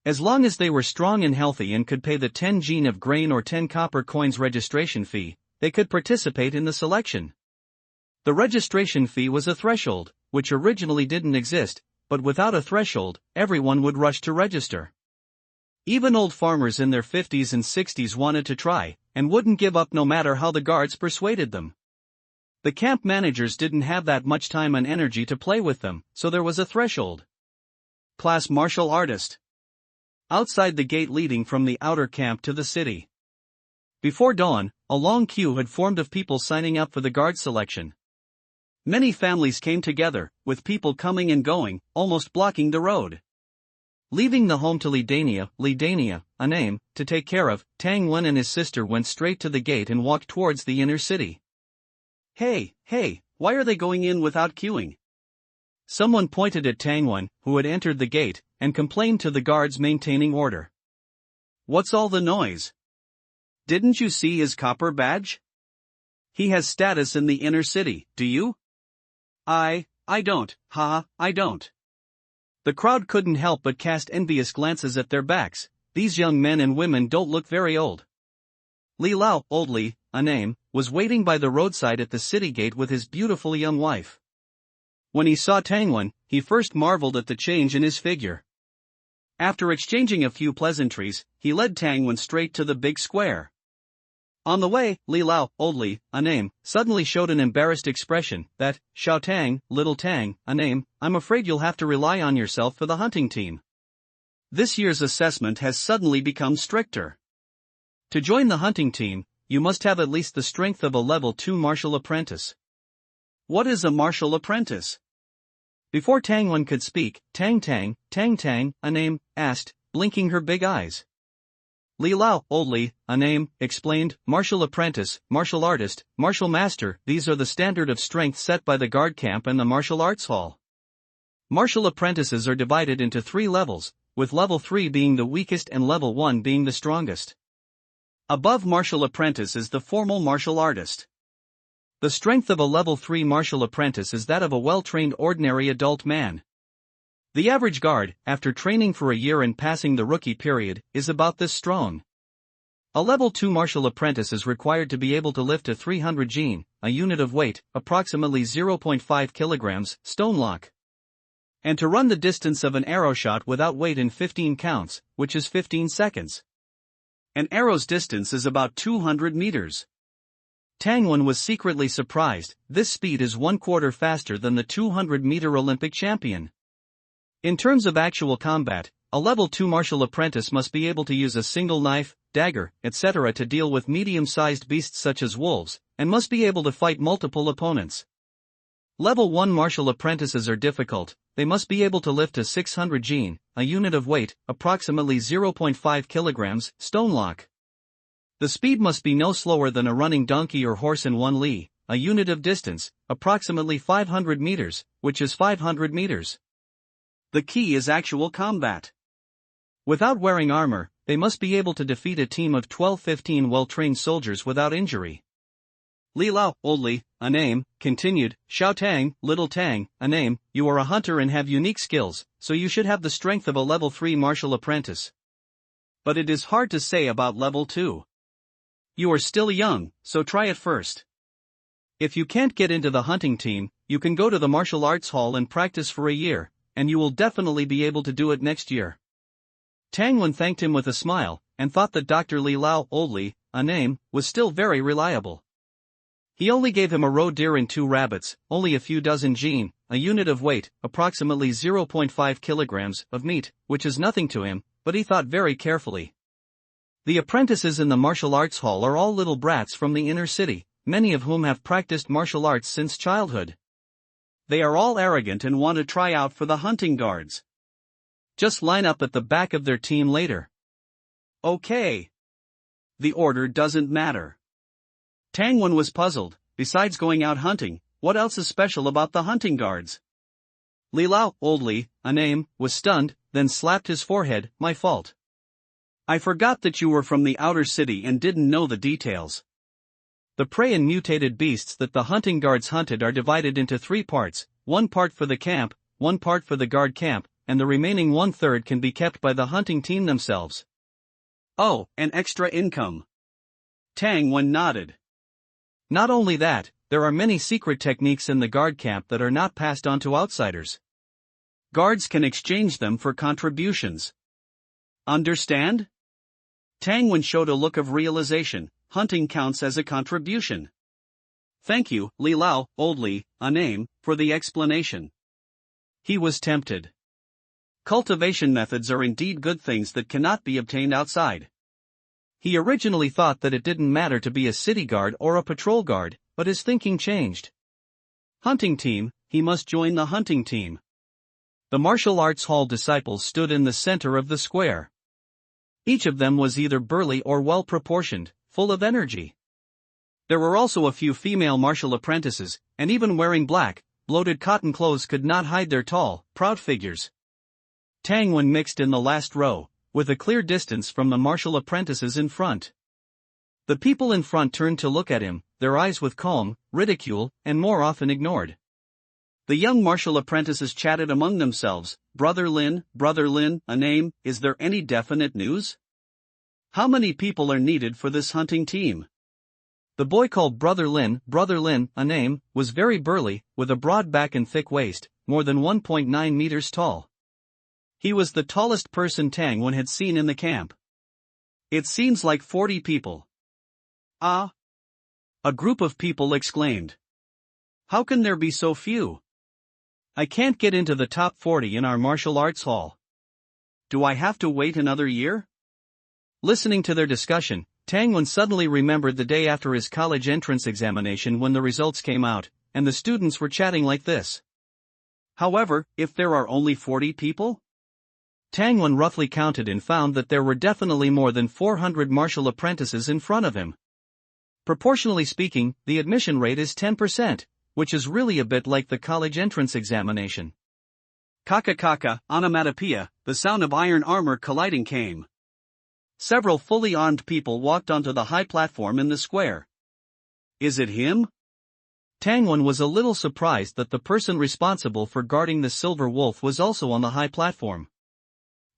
S1: As long as they were strong and healthy and could pay the 10 gene of grain or 10 copper coins registration fee, they could participate in the selection. The registration fee was a threshold, which originally didn't exist, but without a threshold, everyone would rush to register. Even old farmers in their 50s and 60s wanted to try, and wouldn't give up no matter how the guards persuaded them. The camp managers didn't have that much time and energy to play with them, so there was a threshold.
S2: Class martial artist.
S1: Outside the gate leading from the outer camp to the city. Before dawn, a long queue had formed of people signing up for the guard selection. Many families came together, with people coming and going, almost blocking the road. Leaving the home to Lidania, a name, to take care of, Tangwen and his sister went straight to the gate and walked towards the inner city.
S2: Hey, why are they going in without queuing?
S1: Someone pointed at Tangwen, who had entered the gate, and complained to the guards maintaining order.
S2: What's all the noise? Didn't you see his copper badge? He has status in the inner city, do you? I don't, I don't.
S1: The crowd couldn't help but cast envious glances at their backs. These young men and women don't look very old. Li Lao, old Li, a name, was waiting by the roadside at the city gate with his beautiful young wife. When he saw Tangwen, he first marveled at the change in his figure. After exchanging a few pleasantries, he led Tangwen straight to the big square. On the way, Li Lao, old Li, a name, suddenly showed an embarrassed expression that, Xiao Tang, little Tang, a name, I'm afraid you'll have to rely on yourself for the hunting team. This year's assessment has suddenly become stricter. To join the hunting team, you must have at least the strength of a level 2 martial apprentice.
S2: What is a martial apprentice?
S1: Before Tangwen could speak, Tang, a name, asked, blinking her big eyes. Li Lao, old Li, a name, explained, martial apprentice, martial artist, martial master, these are the standard of strength set by the guard camp and the martial arts hall. Martial apprentices are divided into 3 levels, with level 3 being the weakest and level 1 being the strongest. Above martial apprentice is the formal martial artist. The strength of a level 3 martial apprentice is that of a well-trained ordinary adult man. The average guard, after training for a year and passing the rookie period, is about this strong. A level 2 martial apprentice is required to be able to lift a 300 gene, a unit of weight, approximately 0.5 kilograms, stone lock. And to run the distance of an arrow shot without weight in 15 counts, which is 15 seconds. An arrow's distance is about 200 meters. Tangwen was secretly surprised, this speed is 1/4 faster than the 200-meter Olympic champion. In terms of actual combat, a level 2 martial apprentice must be able to use a single knife, dagger, etc. to deal with medium-sized beasts such as wolves, and must be able to fight multiple opponents. Level 1 martial apprentices are difficult, they must be able to lift a 600 gene, a unit of weight, approximately 0.5 kilograms, stone lock. The speed must be no slower than a running donkey or horse in 1 li, a unit of distance, approximately 500 meters, which is 500 meters.
S2: The key is actual combat.
S1: Without wearing armor, they must be able to defeat a team of 12-15 well-trained soldiers without injury.
S2: Li Lao, old Li, a name, continued,
S1: Xiao Tang, little Tang, a name, you are a hunter and have unique skills, so you should have the strength of a level 3 martial apprentice.
S2: But it is hard to say about level 2. You are still young, so try it first.
S1: If you can't get into the hunting team, you can go to the martial arts hall and practice for a year, and you will definitely be able to do it next year. Tang Wen thanked him with a smile, and thought that Dr. Li Lao, old Li, a name, was still very reliable. He only gave him a roe deer and 2 rabbits, only a few dozen jin, a unit of weight, approximately 0.5 kilograms, of meat, which is nothing to him, but he thought very carefully. The apprentices in the martial arts hall are all little brats from the inner city, many of whom have practiced martial arts since childhood.
S2: They are all arrogant and want to try out for the hunting guards.
S1: Just line up at the back of their team later.
S2: Okay. The order doesn't matter. Tang Wen was puzzled. Besides going out hunting, what else is special about the hunting guards?
S1: Li Lao, old Li, a name, was stunned, then slapped his forehead. My fault.
S2: I forgot that you were from the outer city and didn't know the details.
S1: The prey and mutated beasts that the hunting guards hunted are divided into 3 parts, 1 part for the camp, 1 part for the guard camp, and the remaining 1/3 can be kept by the hunting team themselves.
S2: Oh, and extra income. Tang Wen nodded.
S1: Not only that, there are many secret techniques in the guard camp that are not passed on to outsiders.
S2: Guards can exchange them for contributions. Understand? Tang Wen showed a look of realization. Hunting counts as a contribution. Thank you, Li Lao, old Li, a name, for the explanation.
S1: He was tempted.
S2: Cultivation methods are indeed good things that cannot be obtained outside.
S1: He originally thought that it didn't matter to be a city guard or a patrol guard, but his thinking changed. Hunting team, he must join the hunting team. The martial arts hall disciples stood in the center of the square. Each of them was either burly or well-proportioned, full of energy. There were also a few female martial apprentices, and even wearing black, bloated cotton clothes could not hide their tall, proud figures. Tang Wen mixed in the last row, with a clear distance from the martial apprentices in front. The people in front turned to look at him, their eyes with calm, ridicule, and more often ignored.
S2: The young martial apprentices chatted among themselves. Brother Lin, a name, is there any definite news? How many people are needed for this hunting team?
S1: The boy called Brother Lin, a name, was very burly, with a broad back and thick waist, more than 1.9 meters tall. He was the tallest person Tang Wen had seen in the camp.
S2: It seems like 40 people.
S1: Ah!
S2: A group of people exclaimed. How can there be so few?
S1: I can't get into the top 40 in our martial arts hall.
S2: Do I have to wait another year?
S1: Listening to their discussion, Tang Wen suddenly remembered the day after his college entrance examination when the results came out, and the students were chatting like this.
S2: However, if there are only 40 people?
S1: Tang Wen roughly counted and found that there were definitely more than 400 martial apprentices in front of him. Proportionally speaking, the admission rate is 10%, which is really a bit like the college entrance examination.
S2: Kaka kaka, onomatopoeia, the sound of iron armor colliding came. Several fully armed people walked onto the high platform in the square. Is it him?
S1: Tang Wen was a little surprised that the person responsible for guarding the silver wolf was also on the high platform.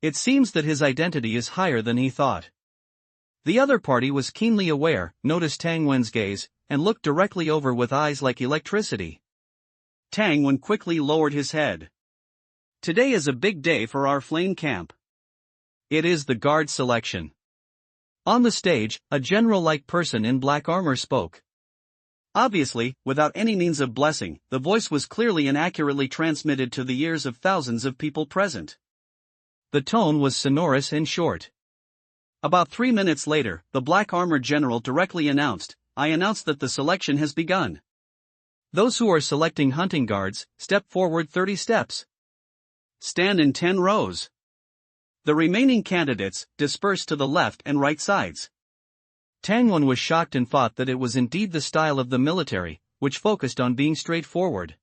S1: It seems that his identity is higher than he thought. The other party was keenly aware, noticed Tang Wen's gaze, and looked directly over with eyes like electricity.
S2: Tang Wen quickly lowered his head. Today is a big day for our flame camp.
S1: It is the guard selection. On the stage, a general-like person in black armor spoke.
S2: Obviously, without any means of blessing, the voice was clearly and accurately transmitted to the ears of thousands of people present.
S1: The tone was sonorous and short.
S2: About 3 minutes later, the black armored general directly announced, I announce that the selection has begun.
S1: Those who are selecting hunting guards, step forward 30 steps.
S2: Stand in 10 rows. The remaining candidates, disperse to the left and right sides.
S1: Tang Wen was shocked and thought that it was indeed the style of the military, which focused on being straightforward.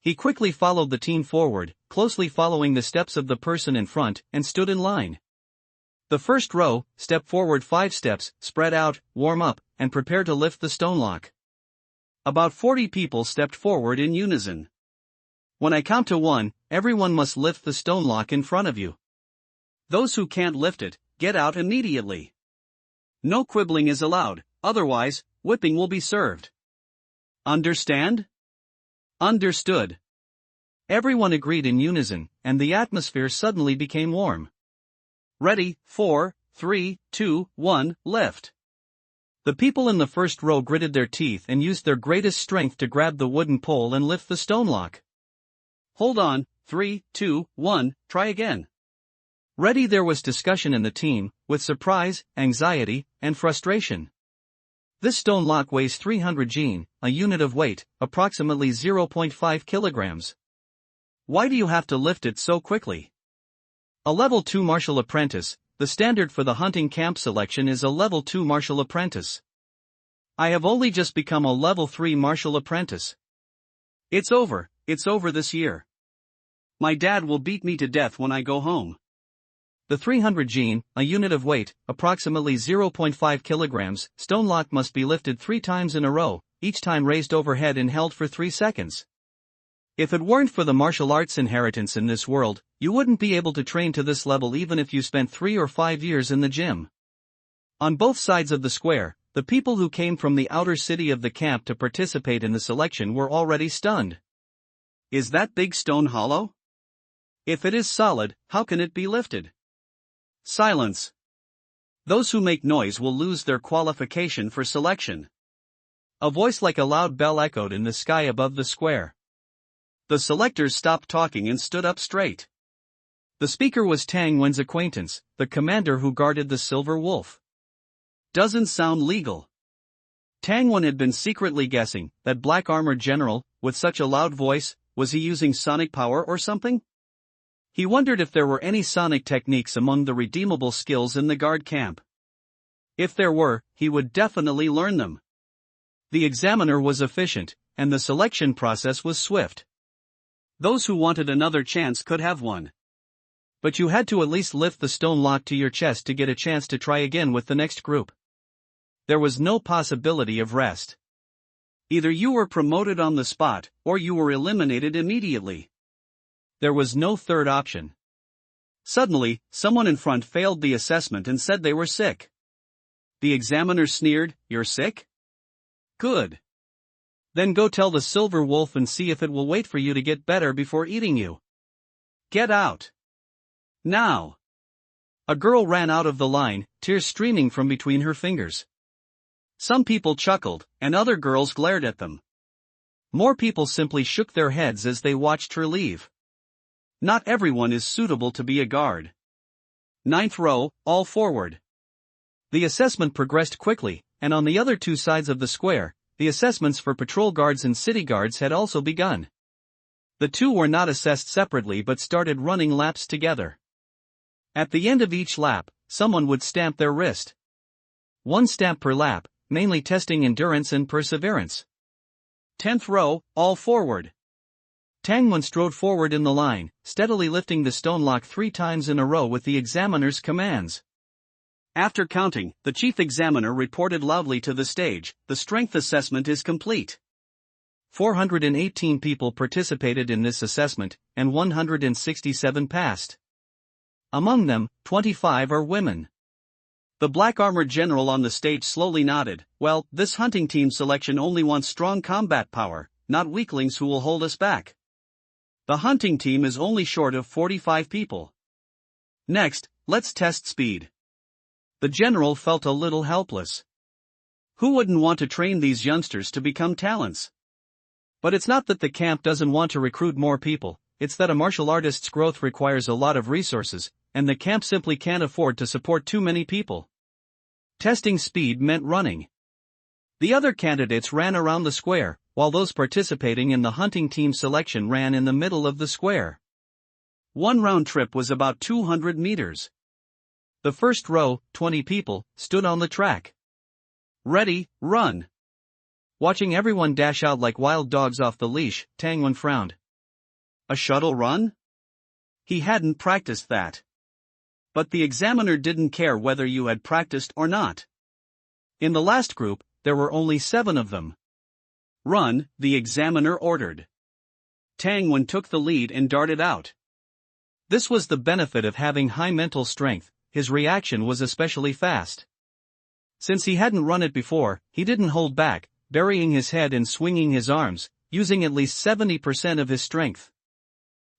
S1: He quickly followed the team forward, closely following the steps of the person in front, and stood in line. The first row, step forward 5 steps, spread out, warm up, and prepare to lift the stone lock. About 40 people stepped forward in unison. When I count to 1, everyone must lift the stone lock in front of you. Those who can't lift it, get out immediately. No quibbling is allowed, otherwise, whipping will be served. Understand? Understood. Everyone agreed in unison, and the atmosphere suddenly became warm. Ready, 4, 3, 2, 1, lift. The people in the first row gritted their teeth and used their greatest strength to grab the wooden pole and lift the stone lock. Hold on, 3, 2, 1, try again. Ready. There was discussion in the team, with surprise, anxiety, and frustration. This stone lock weighs 300 G, a unit of weight, approximately 0.5 kilograms. Why do you have to lift it so quickly? A Level 2 Martial Apprentice, the standard for the hunting camp selection is a Level 2 Martial Apprentice. I have only just become a Level 3 Martial Apprentice. It's over this year. My dad will beat me to death when I go home. The 300 G, a unit of weight, approximately 0.5 kilograms, stone lock must be lifted 3 times in a row, each time raised overhead and held for 3 seconds. If it weren't for the martial arts inheritance in this world, you wouldn't be able to train to this level even if you spent 3 or 5 years in the gym. On both sides of the square, the people who came from the outer city of the camp to participate in the selection were already stunned. Is that big stone hollow? If it is solid, how can it be lifted? Silence. Those who make noise will lose their qualification for selection. A voice like a loud bell echoed in the sky above the square. The selectors stopped talking and stood up straight. The speaker was Tang Wen's acquaintance, the commander who guarded the Silver Wolf. Doesn't sound legal. Tang Wen had been secretly guessing that Black Armored General, with such a loud voice, was he using sonic power or something? He wondered if there were any sonic techniques among the redeemable skills in the guard camp. If there were, he would definitely learn them. The examiner was efficient, and the selection process was swift. Those who wanted another chance could have one. But you had to at least lift the stone lock to your chest to get a chance to try again with the next group. There was no possibility of rest. Either you were promoted on the spot, or you were eliminated immediately. There was no third option. Suddenly, someone in front failed the assessment and said they were sick. The examiner sneered, "You're sick? Good. Then go tell the Silver Wolf and see if it will wait for you to get better before eating you. Get out. Now." A girl ran out of the line, tears streaming from between her fingers. Some people chuckled, and other girls glared at them. More people simply shook their heads as they watched her leave. Not everyone is suitable to be a guard. 9th row, all forward. The assessment progressed quickly, and on the other 2 sides of the square, the assessments for patrol guards and city guards had also begun. The 2 were not assessed separately but started running laps together. At the end of each lap, someone would stamp their wrist. 1 stamp per lap, mainly testing endurance and perseverance. 10th row, all forward. Tang Wen strode forward in the line, steadily lifting the stone lock 3 times in a row with the examiner's commands. After counting, the chief examiner reported loudly to the stage, "The strength assessment is complete." 418 people participated in this assessment, and 167 passed. Among them, 25 are women. The Black Armored General on the stage slowly nodded. "Well, this hunting team selection only wants strong combat power, not weaklings who will hold us back. The hunting team is only short of 45 people. Next, let's test speed." The general felt a little helpless. Who wouldn't want to train these youngsters to become talents? But it's not that the camp doesn't want to recruit more people, it's that a martial artist's growth requires a lot of resources, and the camp simply can't afford to support too many people. Testing speed meant running. The other candidates ran around the square, while those participating in the hunting team selection ran in the middle of the square. 1 round trip was about 200 meters. The first row, 20 people, stood on the track. Ready, run. Watching everyone dash out like wild dogs off the leash, Tang Wen frowned.
S2: A shuttle run? He hadn't practiced that. But the examiner didn't care whether you had practiced or not. In the last group, there were only 7 of them. Run, the examiner ordered. Tang Wen took the lead and darted out. This was the benefit of having high mental strength, his reaction was especially fast. Since he hadn't run it before, he didn't hold back, burying his head and swinging his arms, using at least 70% of his strength.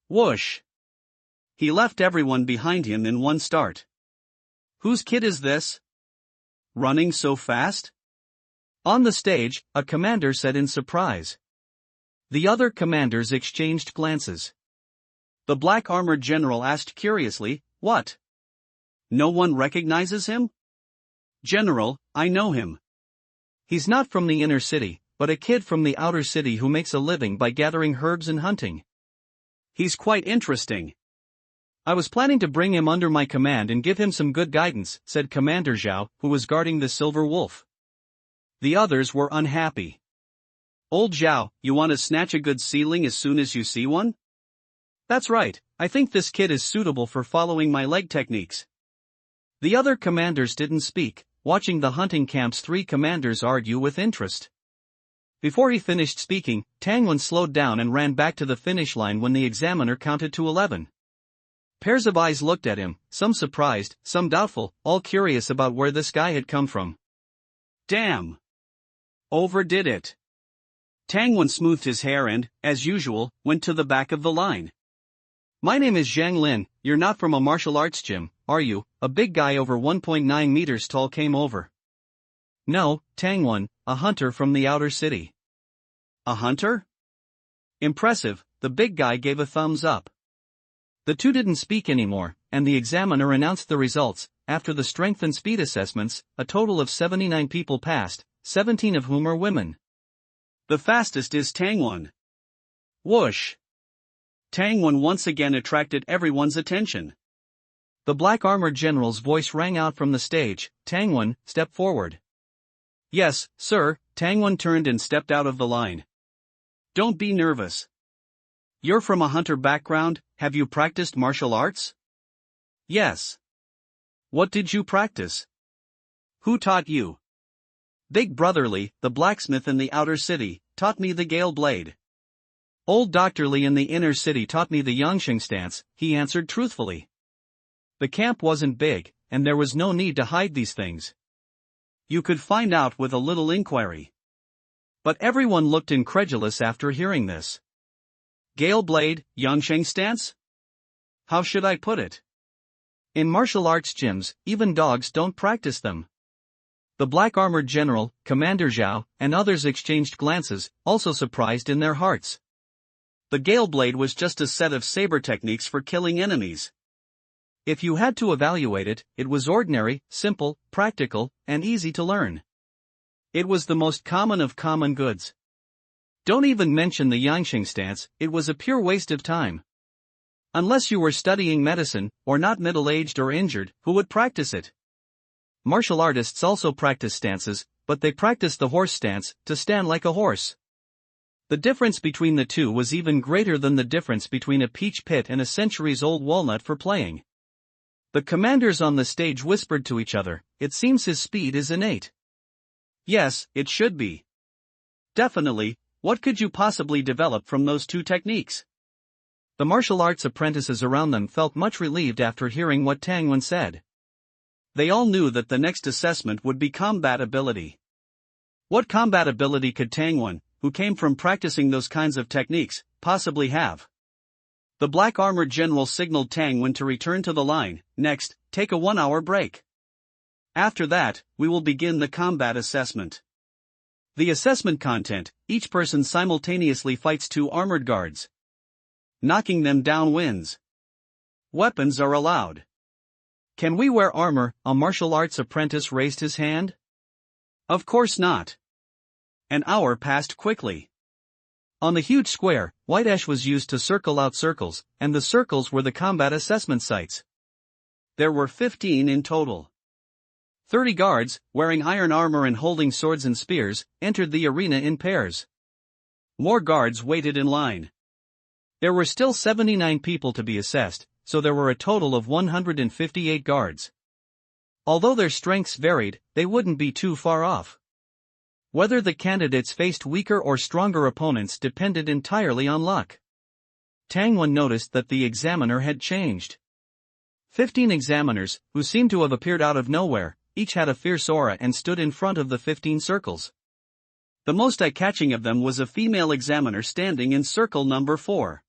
S2: Whoosh! He left everyone behind him in one start. Whose kid is this? Running so fast? On the stage, a commander said in surprise. The other commanders exchanged glances. The black armored general asked curiously, "What? No one recognizes him?" "General, I know him. He's not from the inner city, but a kid from the outer city who makes a living by gathering herbs and hunting. He's quite interesting. I was planning to bring him under my command and give him some good guidance," said Commander Zhao, who was guarding the silver wolf. The others were unhappy. "Old Zhao, you want to snatch a good seedling as soon as you see one?" "That's right, I think this kid is suitable for following my leg techniques." The other commanders didn't speak, watching the hunting camp's 3 commanders argue with interest. Before he finished speaking, Tang Wen slowed down and ran back to the finish line when the examiner counted to 11. Pairs of eyes looked at him, some surprised, some doubtful, all curious about where this guy had come from. Damn! Overdid it. Tang Wen smoothed his hair and, as usual, went to the back of the line. "My name is Zhang Lin, you're not from a martial arts gym, are you?" A big guy over 1.9 meters tall came over. "No, Tang Wen, a hunter from the outer city." "A hunter? Impressive," the big guy gave a thumbs up. The two didn't speak anymore, and the examiner announced the results. After the strength and speed assessments, a total of 79 people passed, 17 of whom are women. The fastest is Tang Wen. Whoosh! Tang Wen once again attracted everyone's attention. The black armored general's voice rang out from the stage, "Tang Wen, step forward." "Yes, sir." Tang Wen turned and stepped out of the line. "Don't be nervous. You're from a hunter background, have you practiced martial arts?" "Yes." "What did you practice?" "Who taught you?" "Big Brother Li, the blacksmith in the outer city, taught me the Gale Blade." "Old Dr. Li in the inner city taught me the Yangsheng stance," he answered truthfully. The camp wasn't big, and there was no need to hide these things. You could find out with a little inquiry. But everyone looked incredulous after hearing this. Gale Blade, Yangsheng stance? How should I put it? In martial arts gyms, even dogs don't practice them. The black armored general, Commander Zhao, and others exchanged glances, also surprised in their hearts. The Gale Blade was just a set of saber techniques for killing enemies. If you had to evaluate it, it was ordinary, simple, practical, and easy to learn. It was the most common of common goods. Don't even mention the Yangsheng stance, it was a pure waste of time. Unless you were studying medicine, or not middle-aged or injured, who would practice it? Martial artists also practice stances, but they practice the horse stance, to stand like a horse. The difference between the two was even greater than the difference between a peach pit and a centuries-old walnut for playing. The commanders on the stage whispered to each other, "It seems his speed is innate." Yes, it should be. Definitely. What could you possibly develop from those two techniques? The martial arts apprentices around them felt much relieved after hearing what Tang Wen said. They all knew that the next assessment would be combat ability. What combat ability could Tang Wen, who came from practicing those kinds of techniques, possibly have? The black armored general signaled Tang Wen to return to the line. "Next, take a 1-hour break. After that, we will begin the combat assessment." The assessment content: each person simultaneously fights 2 armored guards. Knocking them down wins. Weapons are allowed. "Can we wear armor?" a martial arts apprentice raised his hand. Of course not. An hour passed quickly. On the huge square, white ash was used to circle out circles, and the circles were the combat assessment sites. There were 15 in total. 30 guards, wearing iron armor and holding swords and spears, entered the arena in pairs. More guards waited in line.
S1: There were still 79 people to be assessed, so there were a total of 158 guards. Although their strengths varied, they wouldn't be too far off. Whether the candidates faced weaker or stronger opponents depended entirely on luck. Tangwon noticed that the examiner had changed. 15 examiners, who seemed to have appeared out of nowhere, each had a fierce aura and stood in front of the 15 circles. The most eye-catching of them was a female examiner standing in circle number 4.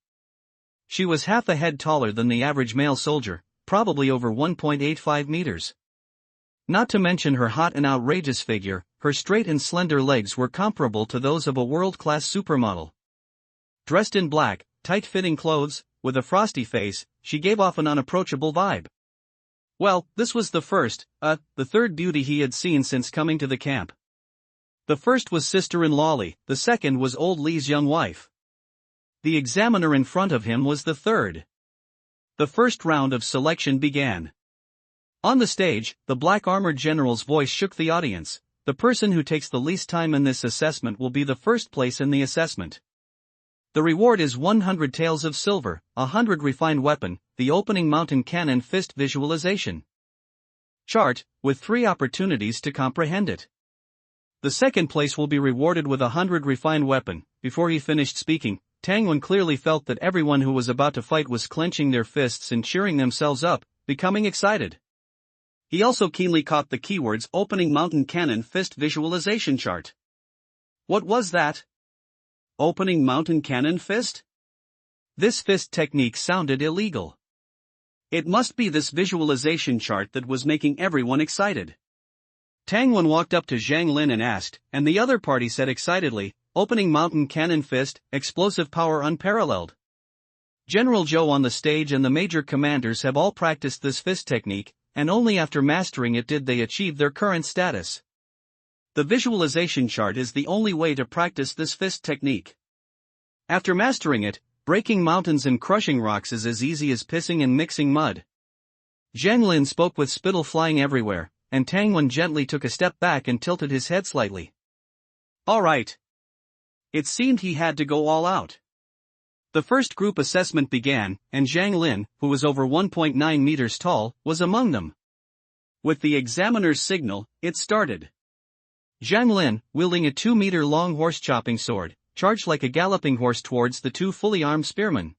S1: She was half a head taller than the average male soldier, probably over 1.85 meters. Not to mention her hot and outrageous figure, her straight and slender legs were comparable to those of a world-class supermodel. Dressed in black, tight-fitting clothes, with a frosty face, she gave off an unapproachable vibe. Well, this was the third beauty he had seen since coming to the camp. The first was sister-in-law Li, the second was old Li's young wife. The examiner in front of him was the third. The first round of selection began. On the stage, the black-armored general's voice shook the audience. The person who takes the least time in this assessment will be the first place in the assessment. The reward is 100 taels of silver, 100 refined weapon, the opening mountain cannon fist visualization chart, with 3 opportunities to comprehend it. The second place will be rewarded with 100 refined weapon. Before he finished speaking, Tangwon clearly felt that everyone who was about to fight was clenching their fists and cheering themselves up, becoming excited. He also keenly caught the keywords opening mountain cannon fist visualization chart. What was that? Opening mountain cannon fist? This fist technique sounded illegal. It must be this visualization chart that was making everyone excited. Tangwon walked up to Zhang Lin and asked, and the other party said excitedly, opening mountain cannon fist, explosive power unparalleled. General Zhou on the stage and the major commanders have all practiced this fist technique, and only after mastering it did they achieve their current status. The visualization chart is the only way to practice this fist technique. After mastering it, breaking mountains and crushing rocks is as easy as pissing and mixing mud. Zhang Lin spoke with spittle flying everywhere, and Tangwon gently took a step back and tilted his head slightly. All right. It seemed he had to go all out. The first group assessment began, and Zhang Lin, who was over 1.9 meters tall, was among them. With the examiner's signal, it started. Zhang Lin, wielding a 2-meter-long horse-chopping sword, charged like a galloping horse towards the 2 fully armed spearmen.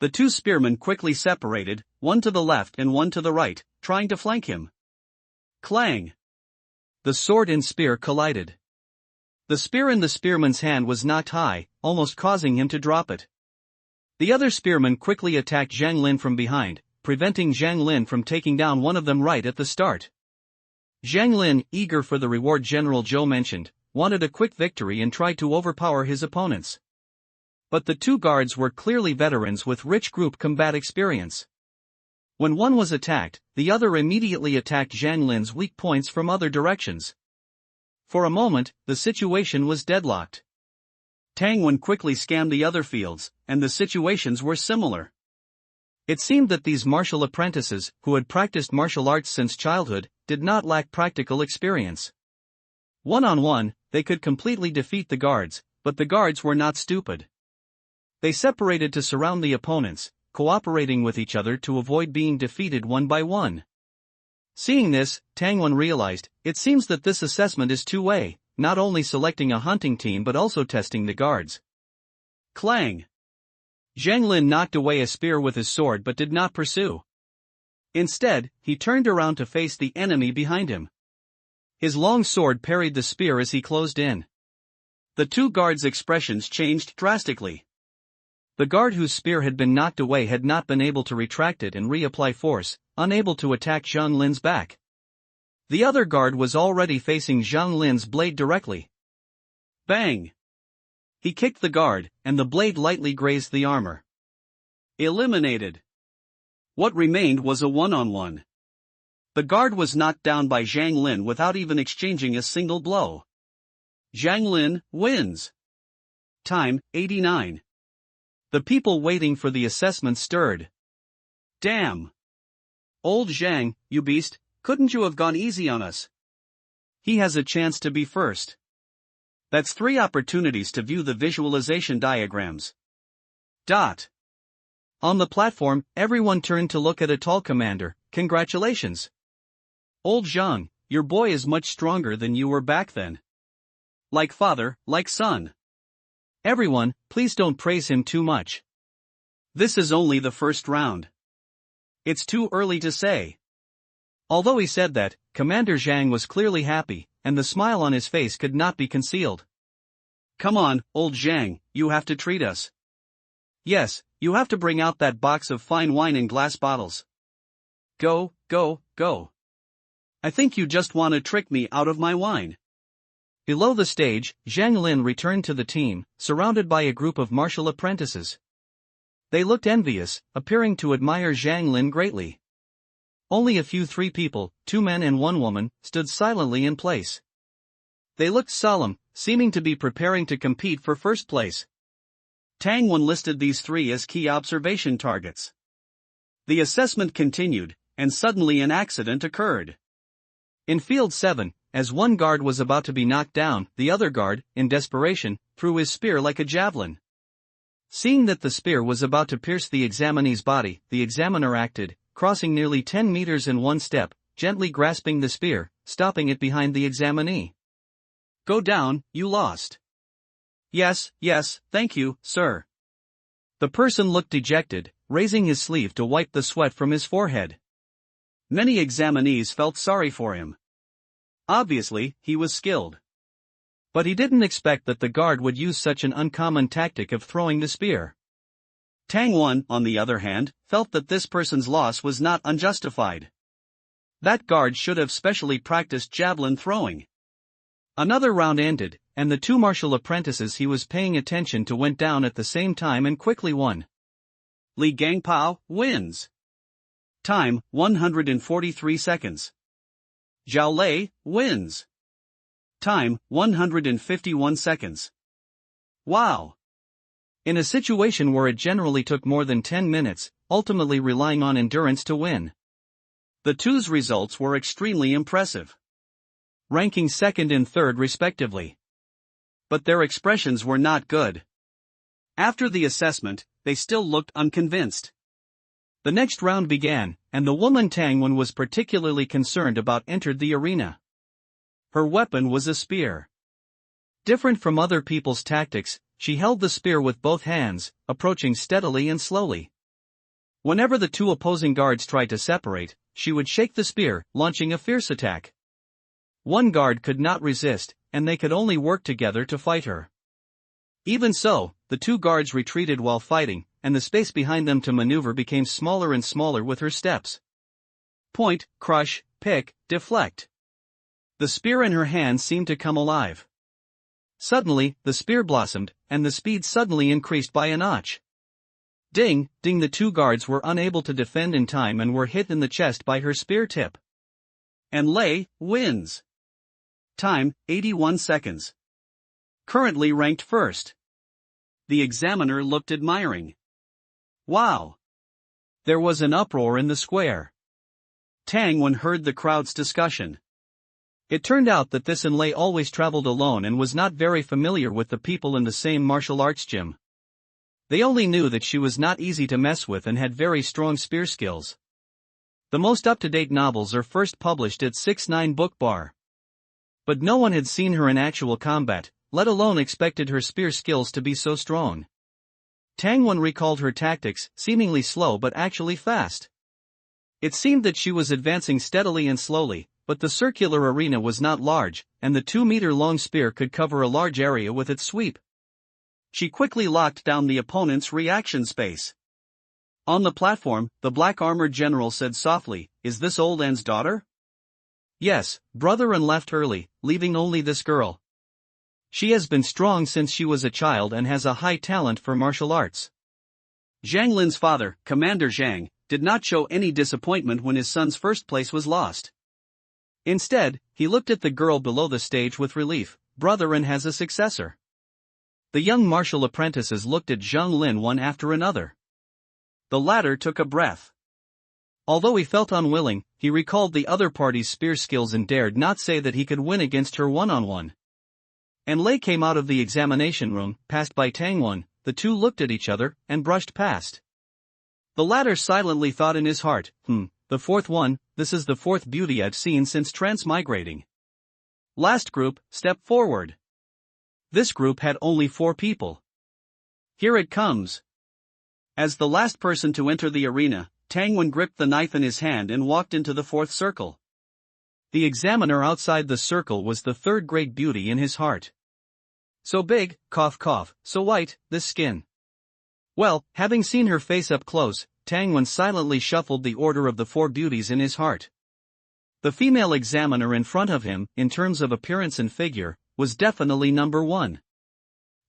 S1: The 2 spearmen quickly separated, one to the left and one to the right, trying to flank him. Clang! The sword and spear collided. The spear in the spearman's hand was knocked high, almost causing him to drop it. The other spearman quickly attacked Zhang Lin from behind, preventing Zhang Lin from taking down one of them right at the start. Zhang Lin, eager for the reward General Zhou mentioned, wanted a quick victory and tried to overpower his opponents. But the 2 guards were clearly veterans with rich group combat experience. When one was attacked, the other immediately attacked Zhang Lin's weak points from other directions. For a moment, the situation was deadlocked. Tangwon quickly scanned the other fields, and the situations were similar. It seemed that these martial apprentices, who had practiced martial arts since childhood, did not lack practical experience. One-on-one, they could completely defeat the guards, but the guards were not stupid. They separated to surround the opponents, cooperating with each other to avoid being defeated one by one. Seeing this, Tangwon realized, it seems that this assessment is two-way, not only selecting a hunting team but also testing the guards. Clang! Zhang Lin knocked away a spear with his sword but did not pursue. Instead, he turned around to face the enemy behind him. His long sword parried the spear as he closed in. The 2 guards' expressions changed drastically. The guard whose spear had been knocked away had not been able to retract it and reapply force, unable to attack Zhang Lin's back. The other guard was already facing Zhang Lin's blade directly. Bang! He kicked the guard, and the blade lightly grazed the armor. Eliminated. What remained was a one-on-one. The guard was knocked down by Zhang Lin without even exchanging a single blow. Zhang Lin wins. Time, 89. The people waiting for the assessment stirred. Damn! Old Zhang, you beast, couldn't you have gone easy on us? He has a chance to be first. That's 3 opportunities to view the visualization diagrams. On the platform, everyone turned to look at a tall commander. Congratulations.
S2: Old Zhang, your boy is much stronger than you were back then. Like father, like son.
S1: Everyone, please don't praise him too much.
S2: This is only the first round. It's too early to say.
S1: Although he said that, Commander Zhang was clearly happy, and the smile on his face could not be concealed.
S2: Come on, old Zhang, you have to treat us.
S1: Yes, you have to bring out that box of fine wine in glass bottles.
S2: Go, go, go. I think you just want to trick me out of my wine.
S1: Below the stage, Zhang Lin returned to the team, surrounded by a group of martial apprentices. They looked envious, appearing to admire Zhang Lin greatly. Only a few 3 people, 2 men and 1 woman, stood silently in place. They looked solemn, seeming to be preparing to compete for first place.
S2: Tang Wen listed these 3 as key observation targets. The assessment continued, and suddenly an accident occurred.
S1: In Field 7, as one guard was about to be knocked down, the other guard, in desperation, threw his spear like a javelin. Seeing that the spear was about to pierce the examinee's body, the examiner acted, crossing nearly 10 meters in one step, gently grasping the spear, stopping it behind the examinee.
S2: Go down, you lost.
S1: Yes, thank you, sir. The person looked dejected, raising his sleeve to wipe the sweat from his forehead.
S2: Many examinees felt sorry for him. Obviously, he was skilled.
S1: But he didn't expect that the guard would use such an uncommon tactic of throwing the spear.
S2: Tang Wen, on the other hand, felt that this person's loss was not unjustified. That guard should have specially practiced javelin throwing.
S1: Another round ended, and the 2 martial apprentices he was paying attention to went down at the same time and quickly won.
S2: Li Gangpao wins. Time, 143 seconds. Zhao Lei wins. Time, 151 seconds. Wow!
S1: In a situation where it generally took more than 10 minutes, ultimately relying on endurance to win.
S2: The 2's results were extremely impressive.
S1: Ranking 2nd and 3rd respectively.
S2: But their expressions were not good. After the assessment, they still looked unconvinced.
S1: The next round began, and the woman Tang Wen was particularly concerned about entered the arena. Her weapon was a spear. Different from other people's tactics, she held the spear with both hands, approaching steadily and slowly. Whenever the 2 opposing guards tried to separate, she would shake the spear, launching a fierce attack. One guard could not resist, and they could only work together to fight her. Even so, the 2 guards retreated while fighting, and the space behind them to maneuver became smaller and smaller with her steps. Point, crush, pick, deflect. The spear in her hand seemed to come alive. Suddenly, the spear blossomed, and the speed suddenly increased by a notch. Ding, ding, the 2 guards were unable to defend in time and were hit in the chest by her spear tip.
S2: And Lei wins. Time, 81 seconds. Currently ranked 1st. The examiner looked admiring. Wow!
S1: There was an uproar in the square.
S2: Tang Wen heard the crowd's discussion.
S1: It turned out that this Lei always traveled alone and was not very familiar with the people in the same martial arts gym. They only knew that she was not easy to mess with and had very strong spear skills. The most up-to-date novels are first published at 6-9 Book Bar. But no one had seen her in actual combat, let alone expected her spear skills to be so strong. Tang Wen recalled her tactics, seemingly slow but actually fast. It seemed that she was advancing steadily and slowly, but the circular arena was not large, and the 2-meter-long spear could cover a large area with its sweep. She quickly locked down the opponent's reaction space. On the platform, the black-armored general said softly, "Is this old An's daughter?" "Yes, brother, and left early, leaving only this girl. She has been strong since she was a child and has a high talent for martial arts."
S2: Zhang Lin's father, Commander Zhang, did not show any disappointment when his son's first place was lost.
S1: Instead, he looked at the girl below the stage with relief. "Brother and has a successor." The young martial apprentices looked at Zhang Lin one after another.
S2: The latter took a breath.
S1: Although he felt unwilling, he recalled the other party's spear skills and dared not say that he could win against her one-on-one. And Lei came out of the examination room, passed by Tang Wen, the two looked at each other and brushed past. The latter silently thought in his heart, the fourth one, this is the fourth beauty I've seen since transmigrating. Last group, step forward. This group had only 4 people. Here it comes. As the last person to enter the arena, Tangwen gripped the knife in his hand and walked into the 4th circle. The examiner outside the circle was the 3rd great beauty in his heart. So big, cough cough, so white, this skin. Well, having seen her face up close, Tangwen silently shuffled the order of the 4 beauties in his heart. The female examiner in front of him, in terms of appearance and figure, was definitely number 1.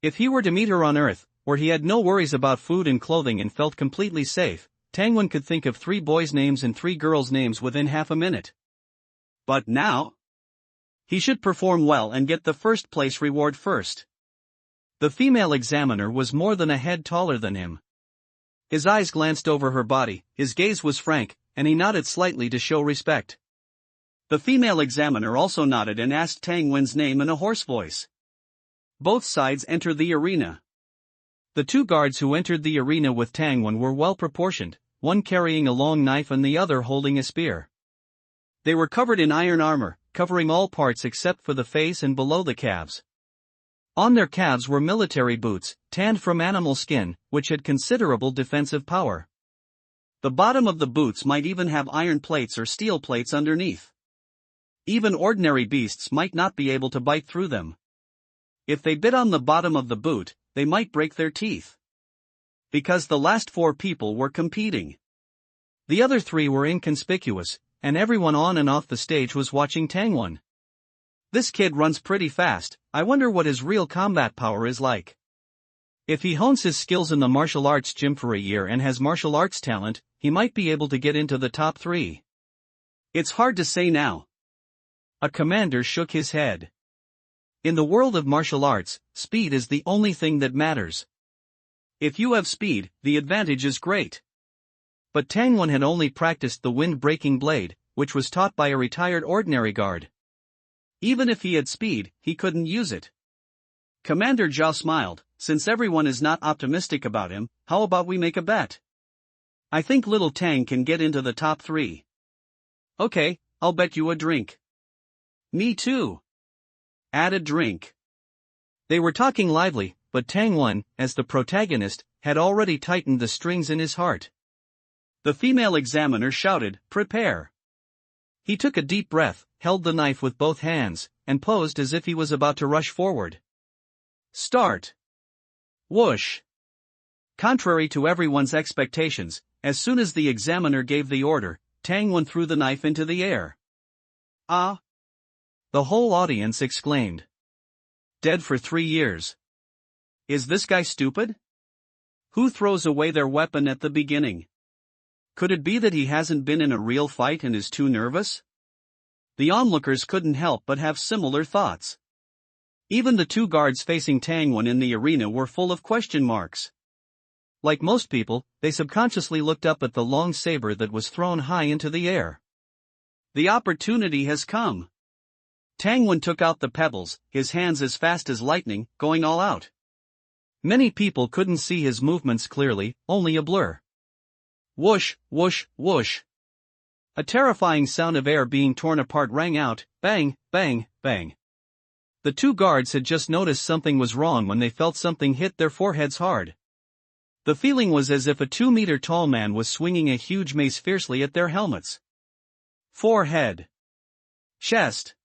S1: If he were to meet her on Earth, where he had no worries about food and clothing and felt completely safe, Tangwen could think of 3 boys' names and 3 girls' names within half a minute. But now? He should perform well and get the first place reward first. The female examiner was more than a head taller than him. His eyes glanced over her body, his gaze was frank, and he nodded slightly to show respect. The female examiner also nodded and asked Tangwen's name in a hoarse voice. Both sides entered the arena. The 2 guards who entered the arena with Tangwen were well proportioned, one carrying a long knife and the other holding a spear. They were covered in iron armor, covering all parts except for the face and below the calves. On their calves were military boots, tanned from animal skin, which had considerable defensive power. The bottom of the boots might even have iron plates or steel plates underneath. Even ordinary beasts might not be able to bite through them. If they bit on the bottom of the boot, they might break their teeth. Because the last 4 people were competing. The other 3 were inconspicuous, and everyone on and off the stage was watching Tangwen. This kid runs pretty fast, I wonder what his real combat power is like. If he hones his skills in the martial arts gym for a year and has martial arts talent, he might be able to get into the top 3. It's hard to say now. A commander shook his head. In the world of martial arts, speed is the only thing that matters. If you have speed, the advantage is great. But Tangwen had only practiced the wind-breaking blade, which was taught by a retired ordinary guard. Even if he had speed, he couldn't use it. Commander Zhao smiled, since everyone is not optimistic about him, how about we make a bet? I think little Tang can get into the top 3. Okay, I'll bet you a drink. Me too. Add a drink. They were talking lively, but Tangwen, as the protagonist, had already tightened the strings in his heart. The female examiner shouted, "Prepare." He took a deep breath, held the knife with both hands, and posed as if he was about to rush forward. Start. Whoosh. Contrary to everyone's expectations, as soon as the examiner gave the order, Tangwen threw the knife into the air. Ah! The whole audience exclaimed. Dead for 3 years. Is this guy stupid? Who throws away their weapon at the beginning? Could it be that he hasn't been in a real fight and is too nervous? The onlookers couldn't help but have similar thoughts. Even the 2 guards facing Tangwen in the arena were full of question marks. Like most people, they subconsciously looked up at the long saber that was thrown high into the air. The opportunity has come. Tangwen took out the pebbles, his hands as fast as lightning, going all out. Many people couldn't see his movements clearly, only a blur. Whoosh, whoosh, whoosh. A terrifying sound of air being torn apart rang out, bang, bang, bang. The 2 guards had just noticed something was wrong when they felt something hit their foreheads hard. The feeling was as if a 2-meter-tall man was swinging a huge mace fiercely at their helmets. Forehead. Chest.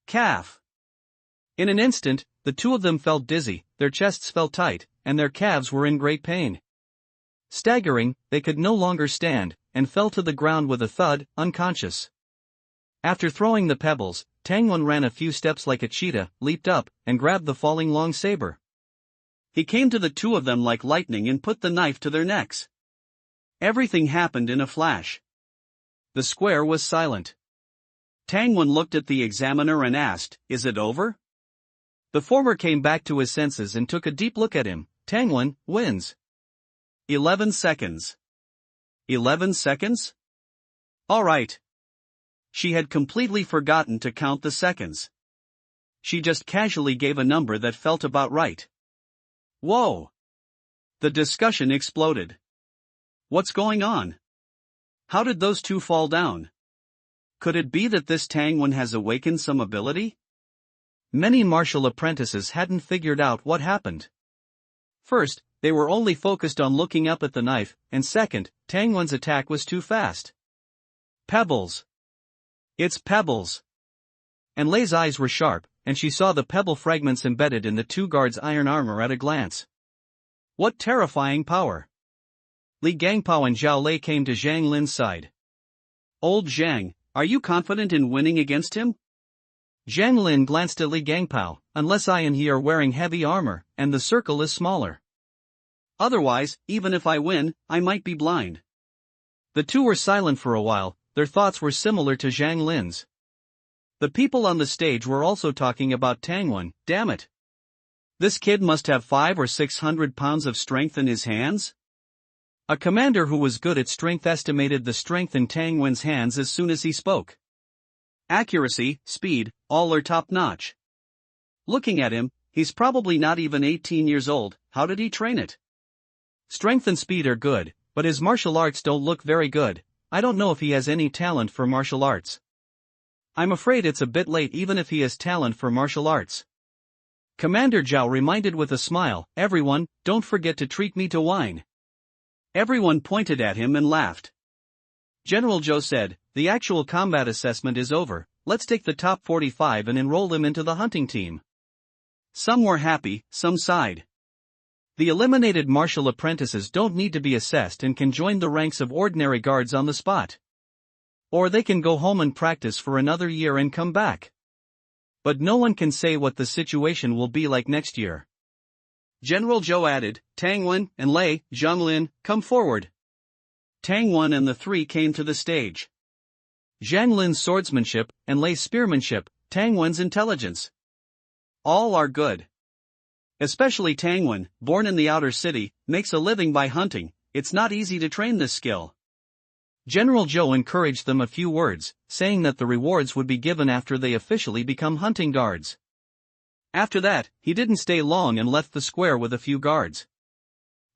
S1: Calf. In an instant, the 2 of them felt dizzy, their chests felt tight, and their calves were in great pain. Staggering, they could no longer stand, and fell to the ground with a thud, unconscious. After throwing the pebbles, Tangwen ran a few steps like a cheetah, leaped up, and grabbed the falling long saber. He came to the 2 of them like lightning and put the knife to their necks. Everything happened in a flash. The square was silent. Tangwen looked at the examiner and asked, "Is it over?" The former came back to his senses and took a deep look at him. Tangwen wins. 11 seconds. 11 seconds? All right. She had completely forgotten to count the seconds. She just casually gave a number that felt about right. Whoa!
S2: The discussion exploded. What's going on? How did those two fall down? Could it be that this Tangwen has awakened some ability?
S1: Many martial apprentices hadn't figured out what happened. First, they were only focused on looking up at the knife, and second, Tangwen's attack was too fast. Pebbles! It's pebbles! And Lei's eyes were sharp, and she saw the pebble fragments embedded in the two guards' iron armor at a glance. What terrifying power! Li Gangpao and Zhao Lei came to Zhang Lin's side.
S2: Old Zhang, are you confident in winning against him?
S1: Zhang Lin glanced at Li Gangpao. Unless I and he are wearing heavy armor, and the circle is smaller.
S2: Otherwise, even if I win, I might be blind.
S1: The two were silent for a while, their thoughts were similar to Zhang Lin's. The people on the stage were also talking about Tangwen. Damn it! This kid must have 500 or 600 pounds of strength in his hands? A commander who was good at strength estimated the strength in Tangwen's hands as soon as he spoke.
S2: Accuracy, speed, all are top-notch. Looking at him, he's probably not even 18 years old. How did he train it?
S1: Strength and speed are good, but his martial arts don't look very good. I don't know if he has any talent for martial arts. I'm afraid it's a bit late even if he has talent for martial arts. Commander Zhao reminded with a smile, everyone, don't forget to treat me to wine.
S2: Everyone pointed at him and laughed.
S1: General Zhou said, the actual combat assessment is over, let's take the top 45 and enroll them into the hunting team.
S2: Some were happy, some sighed.
S1: The eliminated martial apprentices don't need to be assessed and can join the ranks of ordinary guards on the spot. Or they can go home and practice for another year and come back. But no one can say what the situation will be like next year.
S2: General Zhou added, Tangwen and Lei, Zhanglin, come forward. Tangwen and the three came to the stage.
S1: Zhang Lin's swordsmanship, and Lei's spearmanship, Tangwen's intelligence.
S2: All are good. Especially Tangwen, born in the outer city, makes a living by hunting. It's not easy to train this skill.
S1: General Zhou encouraged them a few words, saying that the rewards would be given after they officially become hunting guards. After that, he didn't stay long and left the square with a few guards.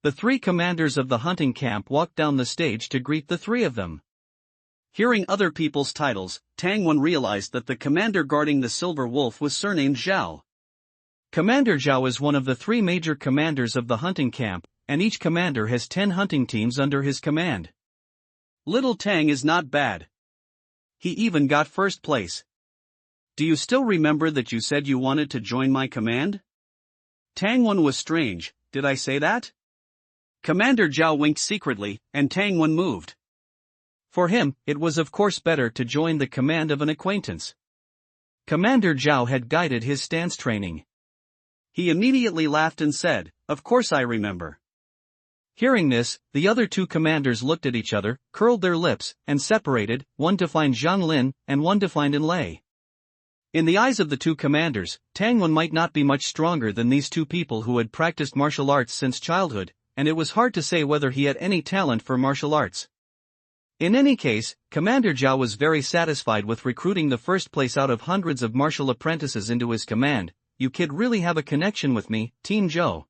S1: The three commanders of the hunting camp walked down the stage to greet the three of them.
S2: Hearing other people's titles, Tangwen realized that the commander guarding the silver wolf was surnamed Zhao.
S1: Commander Zhao is one of the three major commanders of the hunting camp, and each commander has 10 hunting teams under his command.
S2: Little Tang is not bad. He even got first place. Do you still remember that you said you wanted to join my command? Tangwen was strange, did I say that? Commander Zhao winked secretly, and Tangwen moved.
S1: For him, it was of course better to join the command of an acquaintance. Commander Zhao had guided his stance training.
S2: He immediately laughed and said, of course I remember.
S1: Hearing this, the other two commanders looked at each other, curled their lips, and separated, one to find Zhang Lin, and one to find Lei. In the eyes of the two commanders, Tangwen might not be much stronger than these two people who had practiced martial arts since childhood, and it was hard to say whether he had any talent for martial arts. In any case, Commander Zhao was very satisfied with recruiting the first place out of hundreds of martial apprentices into his command. You kid really have a connection with me, Team Zhou.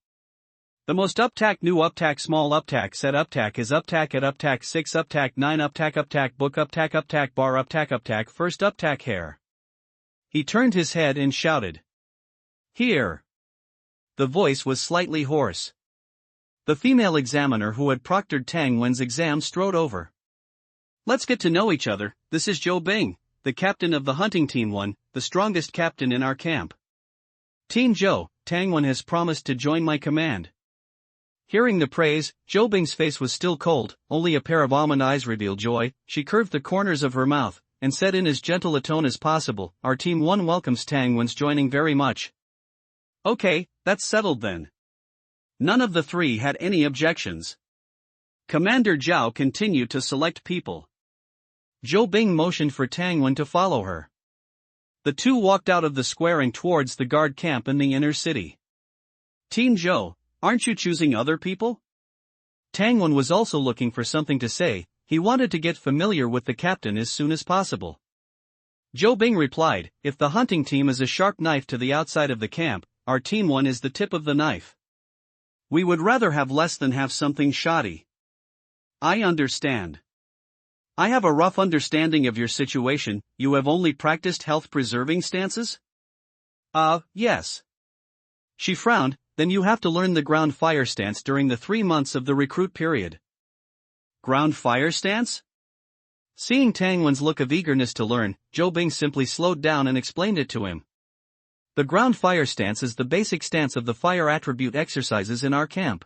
S1: The most uptack new uptack small uptack set uptack is uptack at uptack 6 uptack 9 uptack book uptack bar uptack first uptack hair. He turned his head and shouted. Here. The voice was slightly hoarse. The female examiner who had proctored Tangwen's exam strode over. Let's get to know each other. This is Zhou Bing, the captain of the hunting team 1, the strongest captain in our camp. Team Zhou, Tangwen has promised to join my command. Hearing the praise, Zhou Bing's face was still cold, only a pair of almond eyes revealed joy. She curved the corners of her mouth, and said in as gentle a tone as possible, our Team 1 welcomes Tangwen's joining very much.
S2: Okay, that's settled then. None of the three had any objections. Commander Zhao continued to select people.
S1: Zhou Bing motioned for Tangwen to follow her. The two walked out of the square and towards the guard camp in the inner city.
S2: Team Zhou, aren't you choosing other people?
S1: Tangwen was also looking for something to say. He wanted to get familiar with the captain as soon as possible. Zhou Bing replied, if the hunting team is a sharp knife to the outside of the camp, our Team 1 is the tip of the knife.
S2: We would rather have less than have something shoddy. I understand. I have a rough understanding of your situation. You have only practiced health-preserving stances? Yes. She frowned. Then you have to learn the ground fire stance during the 3 months of the recruit period. Ground fire stance?
S1: Seeing Tang Wen's look of eagerness to learn, Zhou Bing simply slowed down and explained it to him. The ground fire stance is the basic stance of the fire attribute exercises in our camp.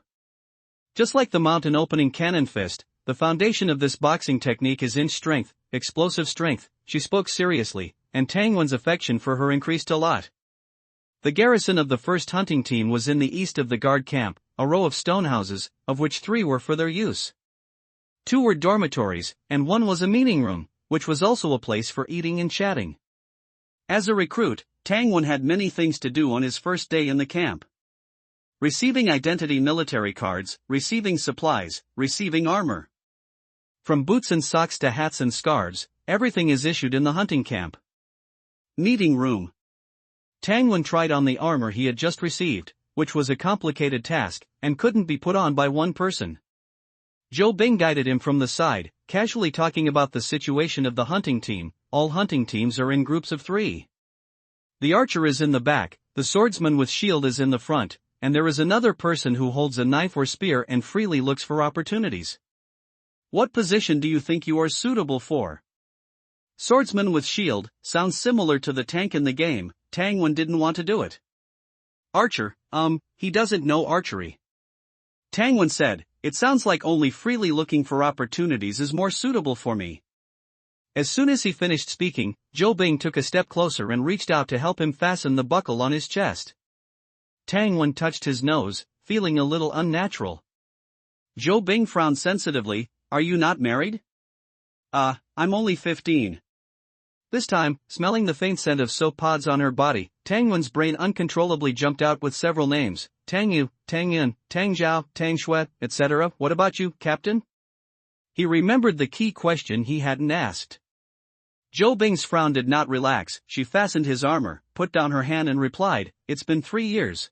S1: Just like the mountain opening cannon fist, the foundation of this boxing technique is inch strength, explosive strength. She spoke seriously, and Tang Wen's affection for her increased a lot. The garrison of the first hunting team was in the east of the guard camp, a row of stone houses, of which 3 were for their use. 2 were dormitories, and 1 was a meeting room, which was also a place for eating and chatting. As a recruit, Tang Wen had many things to do on his first day in the camp. Receiving identity military cards, receiving supplies, receiving armor. From boots and socks to hats and scarves, everything is issued in the hunting camp. Meeting room. Tang Wen tried on the armor he had just received, which was a complicated task, and couldn't be put on by one person. Zhou Bing guided him from the side, casually talking about the situation of the hunting team. All hunting teams are in groups of 3. The archer is in the back, the swordsman with shield is in the front, and there is another person who holds a knife or spear and freely looks for opportunities. What position do you think you are suitable for? Swordsman with shield sounds similar to the tank in the game. Tang Wen didn't want to do it. Archer, he doesn't know archery. Tang Wen said, it sounds like only freely looking for opportunities is more suitable for me. As soon as he finished speaking, Zhou Bing took a step closer and reached out to help him fasten the buckle on his chest. Tang Wen touched his nose, feeling a little unnatural. Zhou Bing frowned sensitively. Are you not married? I'm only 15. This time, smelling the faint scent of soap pods on her body, Tang Wen's brain uncontrollably jumped out with several names: Tang Yu, Tang Yin, Tang Zhao, Tang Shui, etc. What about you, Captain? He remembered the key question he hadn't asked. Zhou Bing's frown did not relax. She fastened his armor, put down her hand and replied, it's been 3 years.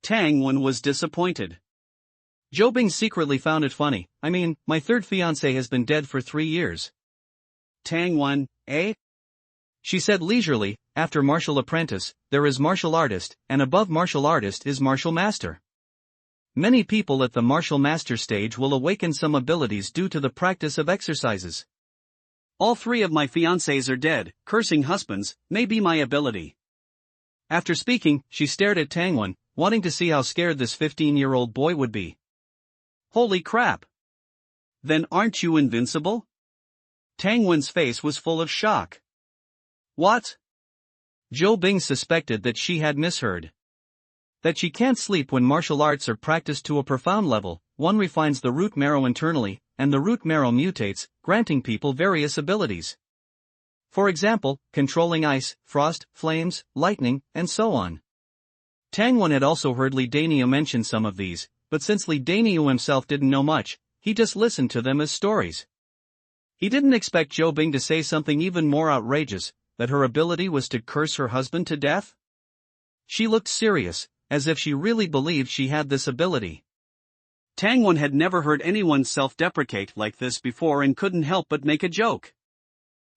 S1: Tang Wen was disappointed. Zhou Bing secretly found it funny. I mean, my 3rd fiancé has been dead for 3 years. Tang Wen, eh? She said leisurely, after martial apprentice, there is martial artist, and above martial artist is martial master. Many people at the martial master stage will awaken some abilities due to the practice of exercises. All 3 of my fiancés are dead. Cursing husbands may be my ability. After speaking, she stared at Tang Wen, wanting to see how scared this 15-year-old boy would be. Holy crap! Then aren't you invincible? Tang Wen's face was full of shock. What? Zhou Bing suspected that she had misheard. That she can't sleep when martial arts are practiced to a profound level. One refines the root marrow internally, and the root marrow mutates, granting people various abilities. For example, controlling ice, frost, flames, lightning, and so on. Tang Wen had also heard Li Daniu mention some of these, but since Li Daniu himself didn't know much, he just listened to them as stories. He didn't expect Zhou Bing to say something even more outrageous, that her ability was to curse her husband to death. She looked serious, as if she really believed she had this ability. Tang Wen had never heard anyone self-deprecate like this before and couldn't help but make a joke.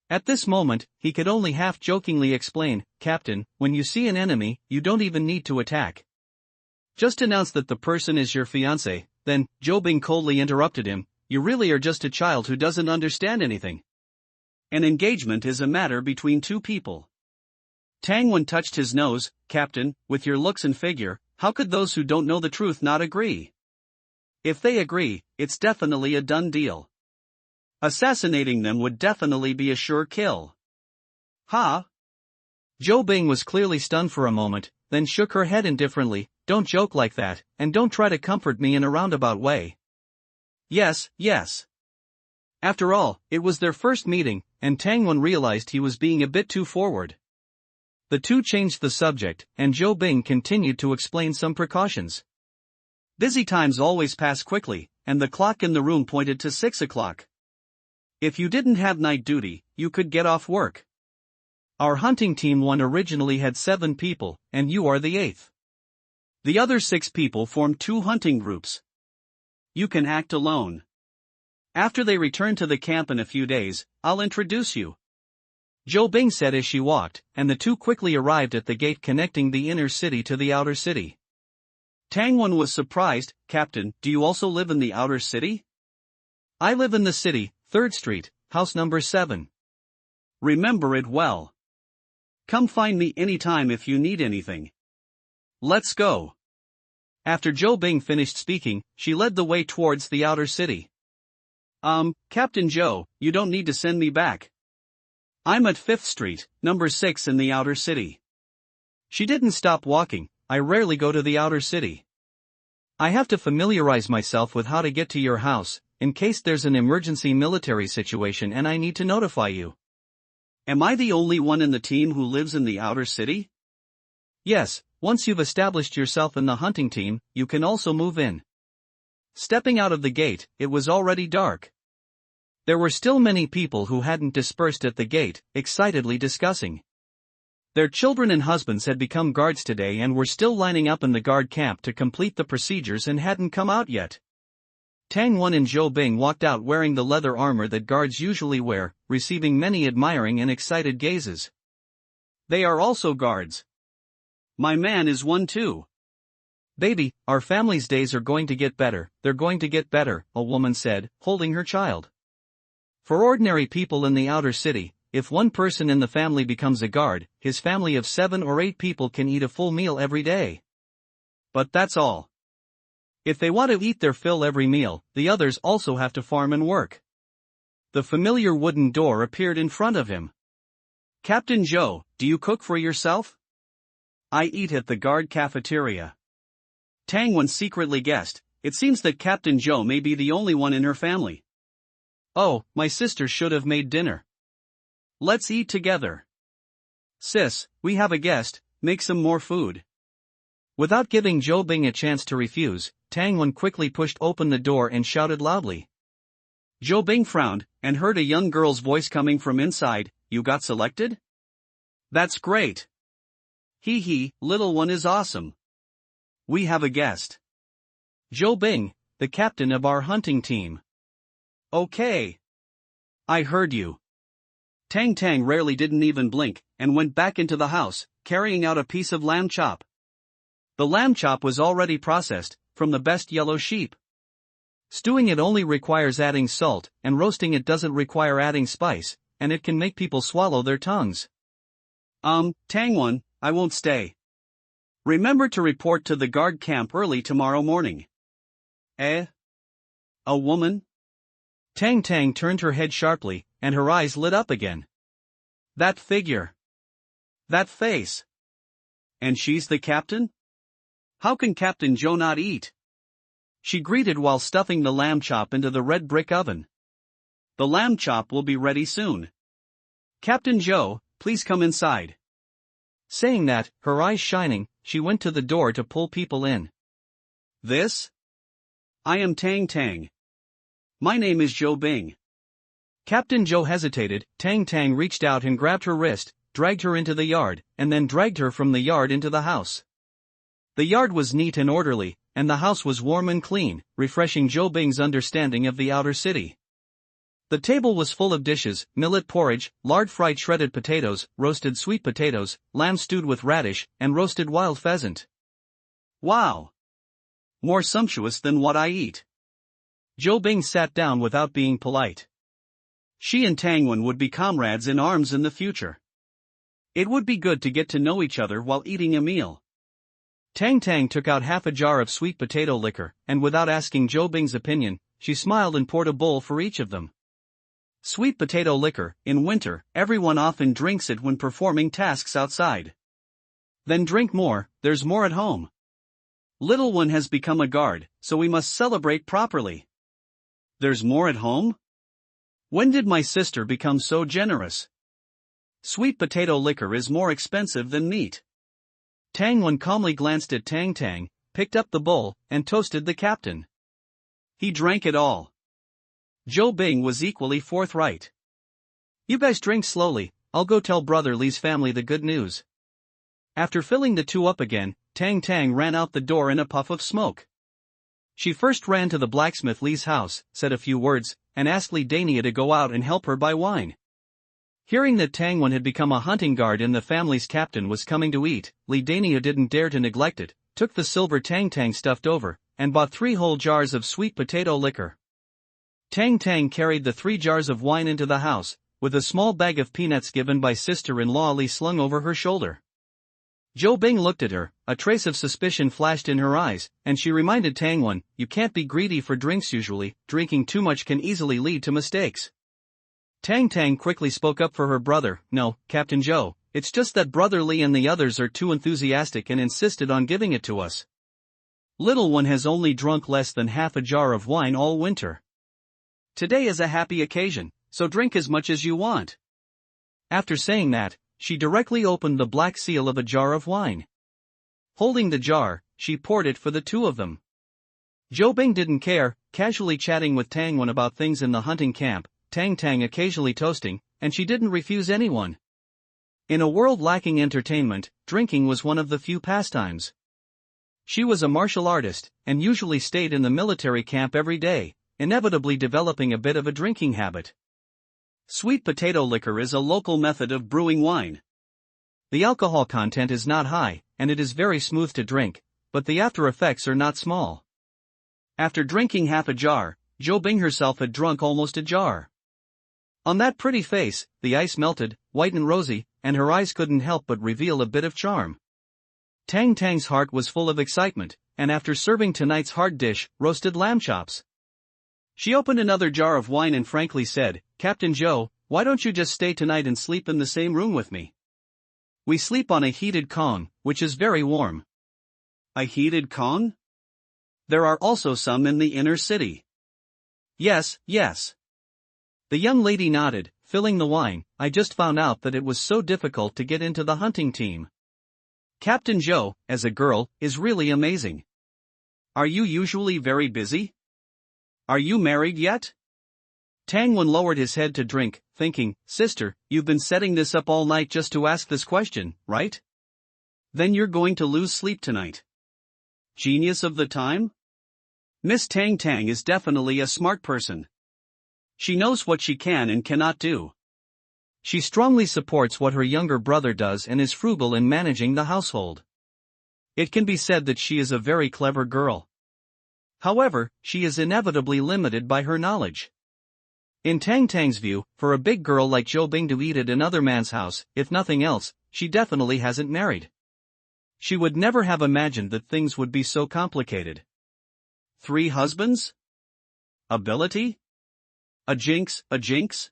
S1: At this moment, he could only half-jokingly explain, Captain, when you see an enemy, you don't even need to attack. Just announce that the person is your fiancé. Then, Zhou Bing coldly interrupted him, you really are just a child who doesn't understand anything. An engagement is a matter between 2 people. Tang Wen touched his nose. Captain, with your looks and figure, how could those who don't know the truth not agree? If they agree, it's definitely a done deal. Assassinating them would definitely be a sure kill. Ha! Zhou Bing was clearly stunned for a moment, then shook her head indifferently. Don't joke like that, and don't try to comfort me in a roundabout way. Yes. After all, it was their first meeting, and Tang Wen realized he was being a bit too forward. The 2 changed the subject, and Zhou Bing continued to explain some precautions. Busy times always pass quickly, and the clock in the room pointed to 6 o'clock. If you didn't have night duty, you could get off work. Our hunting team 1 originally had 7 people, and you are the 8th.
S2: The other 6 people formed 2 hunting groups. You can act alone. After they return to the camp in a few days, I'll introduce you.
S1: Zhou Bing said as she walked, and the two quickly arrived at the gate connecting the inner city to the outer city.
S2: Tang Wen was surprised. Captain, do you also live in the outer city?
S1: I live in the city, 3rd Street, house number 7.
S2: Remember it well. Come find me anytime if you need anything. Let's go.
S1: After Zhou Bing finished speaking, she led the way towards the outer city.
S2: Captain Zhou, you don't need to send me back. I'm at 5th Street, number 6 in the outer city.
S1: She didn't stop walking. I rarely go to the outer city. I have to familiarize myself with how to get to your house, in case there's an emergency military situation and I need to notify you.
S2: Am I the only one in the team who lives in the outer city?
S1: Yes, once you've established yourself in the hunting team, you can also move in. Stepping out of the gate, it was already dark. There were still many people who hadn't dispersed at the gate, excitedly discussing. Their children and husbands had become guards today and were still lining up in the guard camp to complete the procedures and hadn't come out yet. Tang Wen and Zhou Bing walked out wearing the leather armor that guards usually wear, receiving many admiring and excited gazes.
S2: They are also guards. My man is one too.
S1: Baby, our family's days are going to get better, they're going to get better, a woman said, holding her child. For ordinary people in the outer city, if one person in the family becomes a guard, his family of 7 or 8 people can eat a full meal every day.
S2: But that's all.
S1: If they want to eat their fill every meal, the others also have to farm and work. The familiar wooden door appeared in front of him.
S2: Captain Zhou, do you cook for yourself? I eat at the guard cafeteria. Tang Wen secretly guessed. It seems that Captain Zhou may be the only one in her family.
S1: Oh, my sister should have made dinner.
S2: Let's eat together.
S1: Sis, we have a guest, make some more food. Without giving Zhou Bing a chance to refuse, Tang Wen quickly pushed open the door and shouted loudly.
S2: Zhou Bing frowned, and heard a young girl's voice coming from inside. You got selected? That's great. Hee, little one is awesome. We have a guest.
S1: Zhou Bing, the captain of our hunting team.
S2: Okay. I heard you. Tang rarely didn't even blink, and went back into the house, carrying out a piece of lamb chop. The lamb chop was already processed, from the best yellow sheep.
S1: Stewing it only requires adding salt, and roasting it doesn't require adding spice, and it can make people swallow their tongues.
S2: Tang Wen, I won't stay. Remember to report to the guard camp early tomorrow morning. A woman?
S1: Tang turned her head sharply, and her eyes lit up again.
S2: That figure. That face. And she's the captain? How can Captain Zhou not eat? She greeted while stuffing the lamb chop into the red brick oven. The lamb chop will be ready soon. Captain Zhou, please come inside.
S1: Saying that, her eyes shining, she went to the door to pull people in.
S2: This? I am Tang. My name is Zhou Bing.
S1: Captain Zhou hesitated. Tang reached out and grabbed her wrist, dragged her into the yard, and then dragged her from the yard into the house. The yard was neat and orderly, and the house was warm and clean, refreshing Zhou Bing's understanding of the outer city. The table was full of dishes: millet porridge, lard fried shredded potatoes, roasted sweet potatoes, lamb stewed with radish, and roasted wild pheasant.
S2: Wow! More sumptuous than what I eat.
S1: Zhou Bing sat down without being polite.
S2: She and Tang Wen would be comrades in arms in the future. It would be good to get to know each other while eating a meal.
S1: Tang took out half a jar of sweet potato liquor, and without asking Zhou Bing's opinion, she smiled and poured a bowl for each of them. Sweet potato liquor, in winter, everyone often drinks it when performing tasks outside.
S2: Then drink more, there's more at home. Little one has become a guard, so we must celebrate properly. There's more at home? When did my sister become so generous? Sweet potato liquor is more expensive than meat.
S1: Tang Wen calmly glanced at Tang, picked up the bowl, and toasted the captain.
S2: He drank it all. Zhou Bing was equally forthright.
S1: You guys drink slowly, I'll go tell Brother Li's family the good news. After filling the two up again,
S2: Tang Tang ran out the door in a puff of smoke. She first ran to the blacksmith Li's house, said a few words, and asked Li Dania to go out and help her buy wine. Hearing that Tang Wen had become a hunting guard and the family's captain was coming to eat, Li Dania didn't dare to neglect it, took the silver Tang Tang stuffed over, and bought 3 whole jars of sweet potato liquor. Tang Tang carried the 3 jars of wine into the house, with a small bag of peanuts given by sister-in-law Li slung over her shoulder. Zhou Bing looked at her, a trace of suspicion flashed in her eyes, and she reminded Tang Wen, "You can't be greedy for drinks usually, drinking too much can easily lead to mistakes." Tang Tang quickly spoke up for her brother, "No, Captain Zhou, it's just that Brother Li and the others are too enthusiastic and insisted on giving it to us. Little one has only drunk less than half a jar of wine all winter. Today is a happy occasion, so drink as much as you want." After saying that, she directly opened the black seal of a jar of wine. Holding the jar, she poured it for the 2 of them. Zhou Bing didn't care, casually chatting with Tang Wen about things in the hunting camp, Tang Tang occasionally toasting, and she didn't refuse anyone. In a world lacking entertainment, drinking was one of the few pastimes. She was a martial artist, and usually stayed in the military camp every day, inevitably developing a bit of a drinking habit. Sweet potato liquor is a local method of brewing wine. The alcohol content is not high, and it is very smooth to drink, but the after effects are not small. After drinking half a jar, Zhou Bing herself had drunk almost a jar. On that pretty face, the ice melted, white and rosy, and her eyes couldn't help but reveal a bit of charm. Tang Tang's heart was full of excitement, and after serving tonight's hard dish, roasted lamb chops, she opened another jar of wine and frankly said, "Captain Zhou, why don't you just stay tonight and sleep in the same room with me? We sleep on a heated kong, which is very warm." A heated kong? There are also some in the inner city. Yes, yes. The young lady nodded, filling the wine. "I just found out that it was so difficult to get into the hunting team. Captain Zhou, as a girl, is really amazing. Are you usually very busy? Are you married yet?" Tang Wen lowered his head to drink, thinking, "Sister, you've been setting this up all night just to ask this question, right? Then you're going to lose sleep tonight. Genius of the time? Miss Tang Tang is definitely a smart person. She knows what she can and cannot do. She strongly supports what her younger brother does and is frugal in managing the household. It can be said that she is a very clever girl. However, she is inevitably limited by her knowledge. In Tang Tang's view, for a big girl like Zhou Bing to eat at another man's house, if nothing else, she definitely hasn't married. She would never have imagined that things would be so complicated. 3 husbands? Ability? A jinx, a jinx?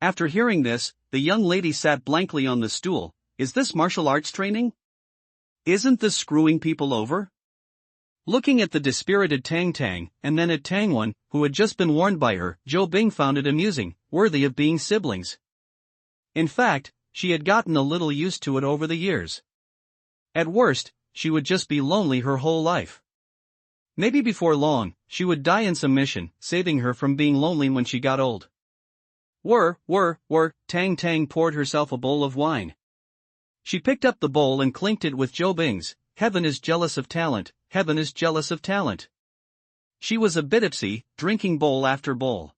S2: After hearing this, the young lady sat blankly on the stool. Is this martial arts training? Isn't this screwing people over? Looking at the dispirited Tang Tang, and then at Tang Wen, who had just been warned by her, Zhou Bing found it amusing, worthy of being siblings. In fact, she had gotten a little used to it over the years. At worst, she would just be lonely her whole life. Maybe before long, she would die in submission, saving her from being lonely when she got old. Tang Tang poured herself a bowl of wine. She picked up the bowl and clinked it with Zhou Bing's. Heaven is jealous of talent, heaven is jealous of talent. She was a bit tipsy, drinking bowl after bowl.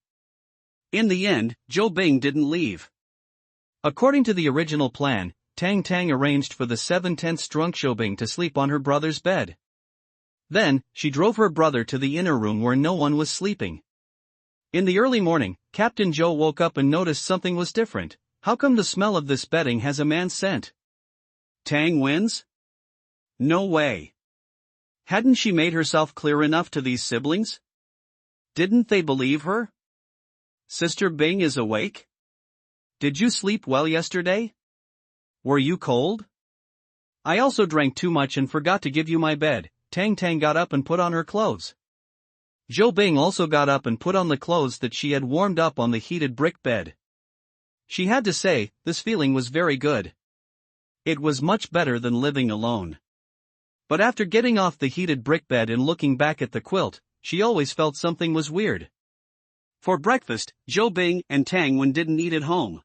S2: In the end, Zhou Bing didn't leave. According to the original plan, Tang Tang arranged for the 7/10 drunk Zhou Bing to sleep on her brother's bed. Then, she drove her brother to the inner room where no one was sleeping. In the early morning, Captain Zhou woke up and noticed something was different. How come the smell of this bedding has a man's scent? Tang wins? No way. Hadn't she made herself clear enough to these siblings? Didn't they believe her? Sister Bing is awake? Did you sleep well yesterday? Were you cold? I also drank too much and forgot to give you my bed. Tang Tang got up and put on her clothes. Zhou Bing also got up and put on the clothes that she had warmed up on the heated brick bed. She had to say, this feeling was very good. It was much better than living alone. But after getting off the heated brick bed and looking back at the quilt, she always felt something was weird. For breakfast, Zhou Bing and Tang Wen didn't eat at home.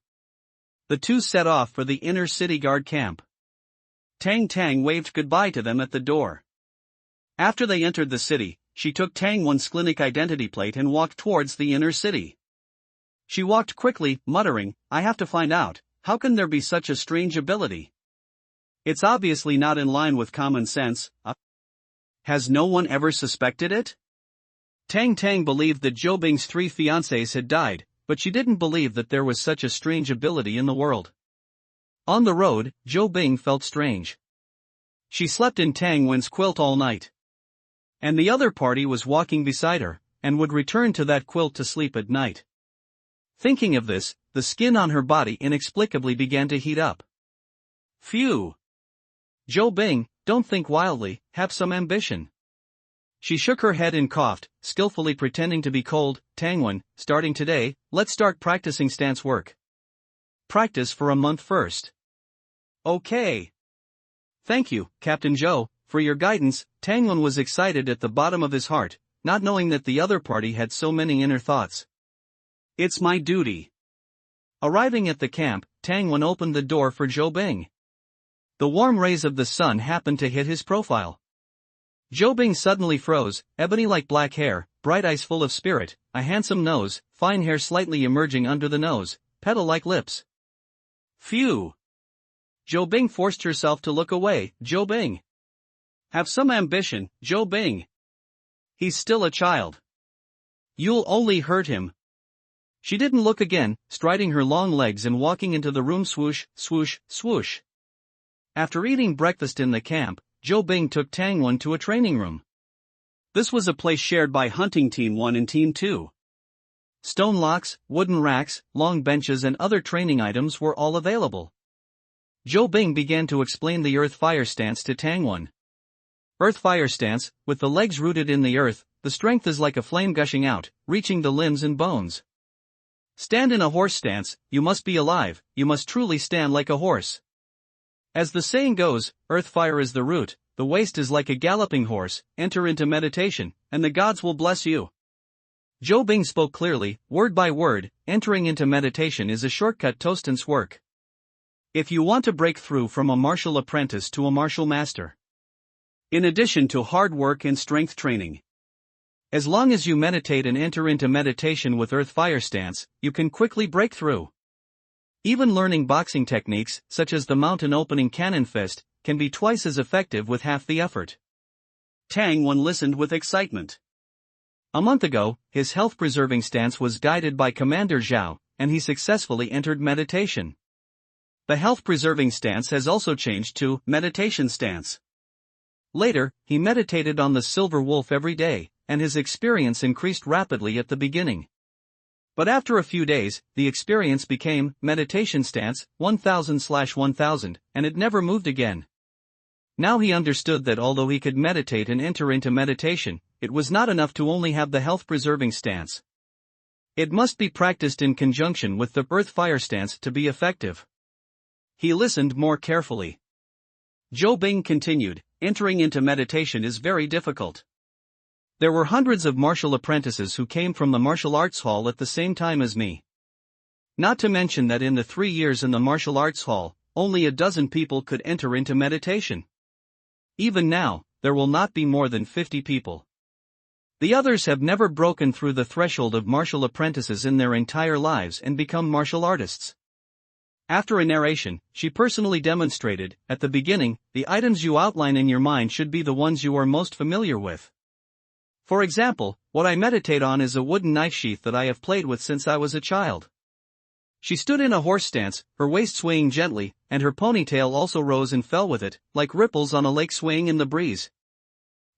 S2: The two set off for the inner city guard camp. Tang Tang waved goodbye to them at the door. After they entered the city, she took Tang Wan's clinic identity plate and walked towards the inner city. She walked quickly, muttering, "I have to find out, how can there be such a strange ability? It's obviously not in line with common sense." Has no one ever suspected it? Tang Tang believed that Zhou Bing's 3 fiancés had died, but she didn't believe that there was such a strange ability in the world. On the road, Zhou Bing felt strange. She slept in Tang Wen's quilt all night. And the other party was walking beside her, and would return to that quilt to sleep at night. Thinking of this, the skin on her body inexplicably began to heat up. Phew! Zhou Bing, don't think wildly, have some ambition. She shook her head and coughed, skillfully pretending to be cold. "Tangwen, starting today, let's start practicing stance work. Practice for a month first." "Okay. Thank you, Captain Zhou, for your guidance." Tangwen was excited at the bottom of his heart, not knowing that the other party had so many inner thoughts. "It's my duty." Arriving at the camp, Tangwen opened the door for Zhou Bing. The warm rays of the sun happened to hit his profile. Zhou Bing suddenly froze, ebony-like black hair, bright eyes full of spirit, a handsome nose, fine hair slightly emerging under the nose, petal-like lips. Phew! Zhou Bing forced herself to look away. "Zhou Bing, have some ambition, Zhou Bing. He's still a child. You'll only hurt him." She didn't look again, striding her long legs and walking into the room. Swoosh, swoosh, swoosh. After eating breakfast in the camp, Zhou Bing took Tangwen to a training room. This was a place shared by Hunting Team 1 and Team 2. Stone locks, wooden racks, long benches and other training items were all available. Zhou Bing began to explain the earth-fire stance to Tangwen. Earth-fire stance, with the legs rooted in the earth, the strength is like a flame gushing out, reaching the limbs and bones. Stand in a horse stance, you must be alive, you must truly stand like a horse. As the saying goes, earth-fire is the root, the waist is like a galloping horse. Enter into meditation, and the gods will bless you. Zhou Bing spoke clearly, word by word. Entering into meditation is a shortcut to stance work. If you want to break through from a martial apprentice to a martial master, in addition to hard work and strength training, as long as you meditate and enter into meditation with earth-fire stance, you can quickly break through. Even learning boxing techniques, such as the mountain opening cannon fist, can be twice as effective with half the effort. Tangwen listened with excitement. A month ago, his health-preserving stance was guided by Commander Zhao, and he successfully entered meditation. The health-preserving stance has also changed to meditation stance. Later, he meditated on the silver wolf every day, and his experience increased rapidly at the beginning. But after a few days, the experience became meditation stance 1000/1000, and it never moved again. Now he understood that although he could meditate and enter into meditation, it was not enough to only have the health-preserving stance. It must be practiced in conjunction with the earth-fire stance to be effective. He listened more carefully. Zhou Bing continued, "Entering into meditation is very difficult. There were hundreds of martial apprentices who came from the martial arts hall at the same time as me. Not to mention that in the 3 years in the martial arts hall, only a dozen people could enter into meditation. Even now, there will not be more than 50 people. The others have never broken through the threshold of martial apprentices in their entire lives and become martial artists." After a narration, she personally demonstrated, at the beginning, the items you outline in your mind should be the ones you are most familiar with. For example, what I meditate on is a wooden knife sheath that I have played with since I was a child. She stood in a horse stance, her waist swaying gently, and her ponytail also rose and fell with it, like ripples on a lake swaying in the breeze.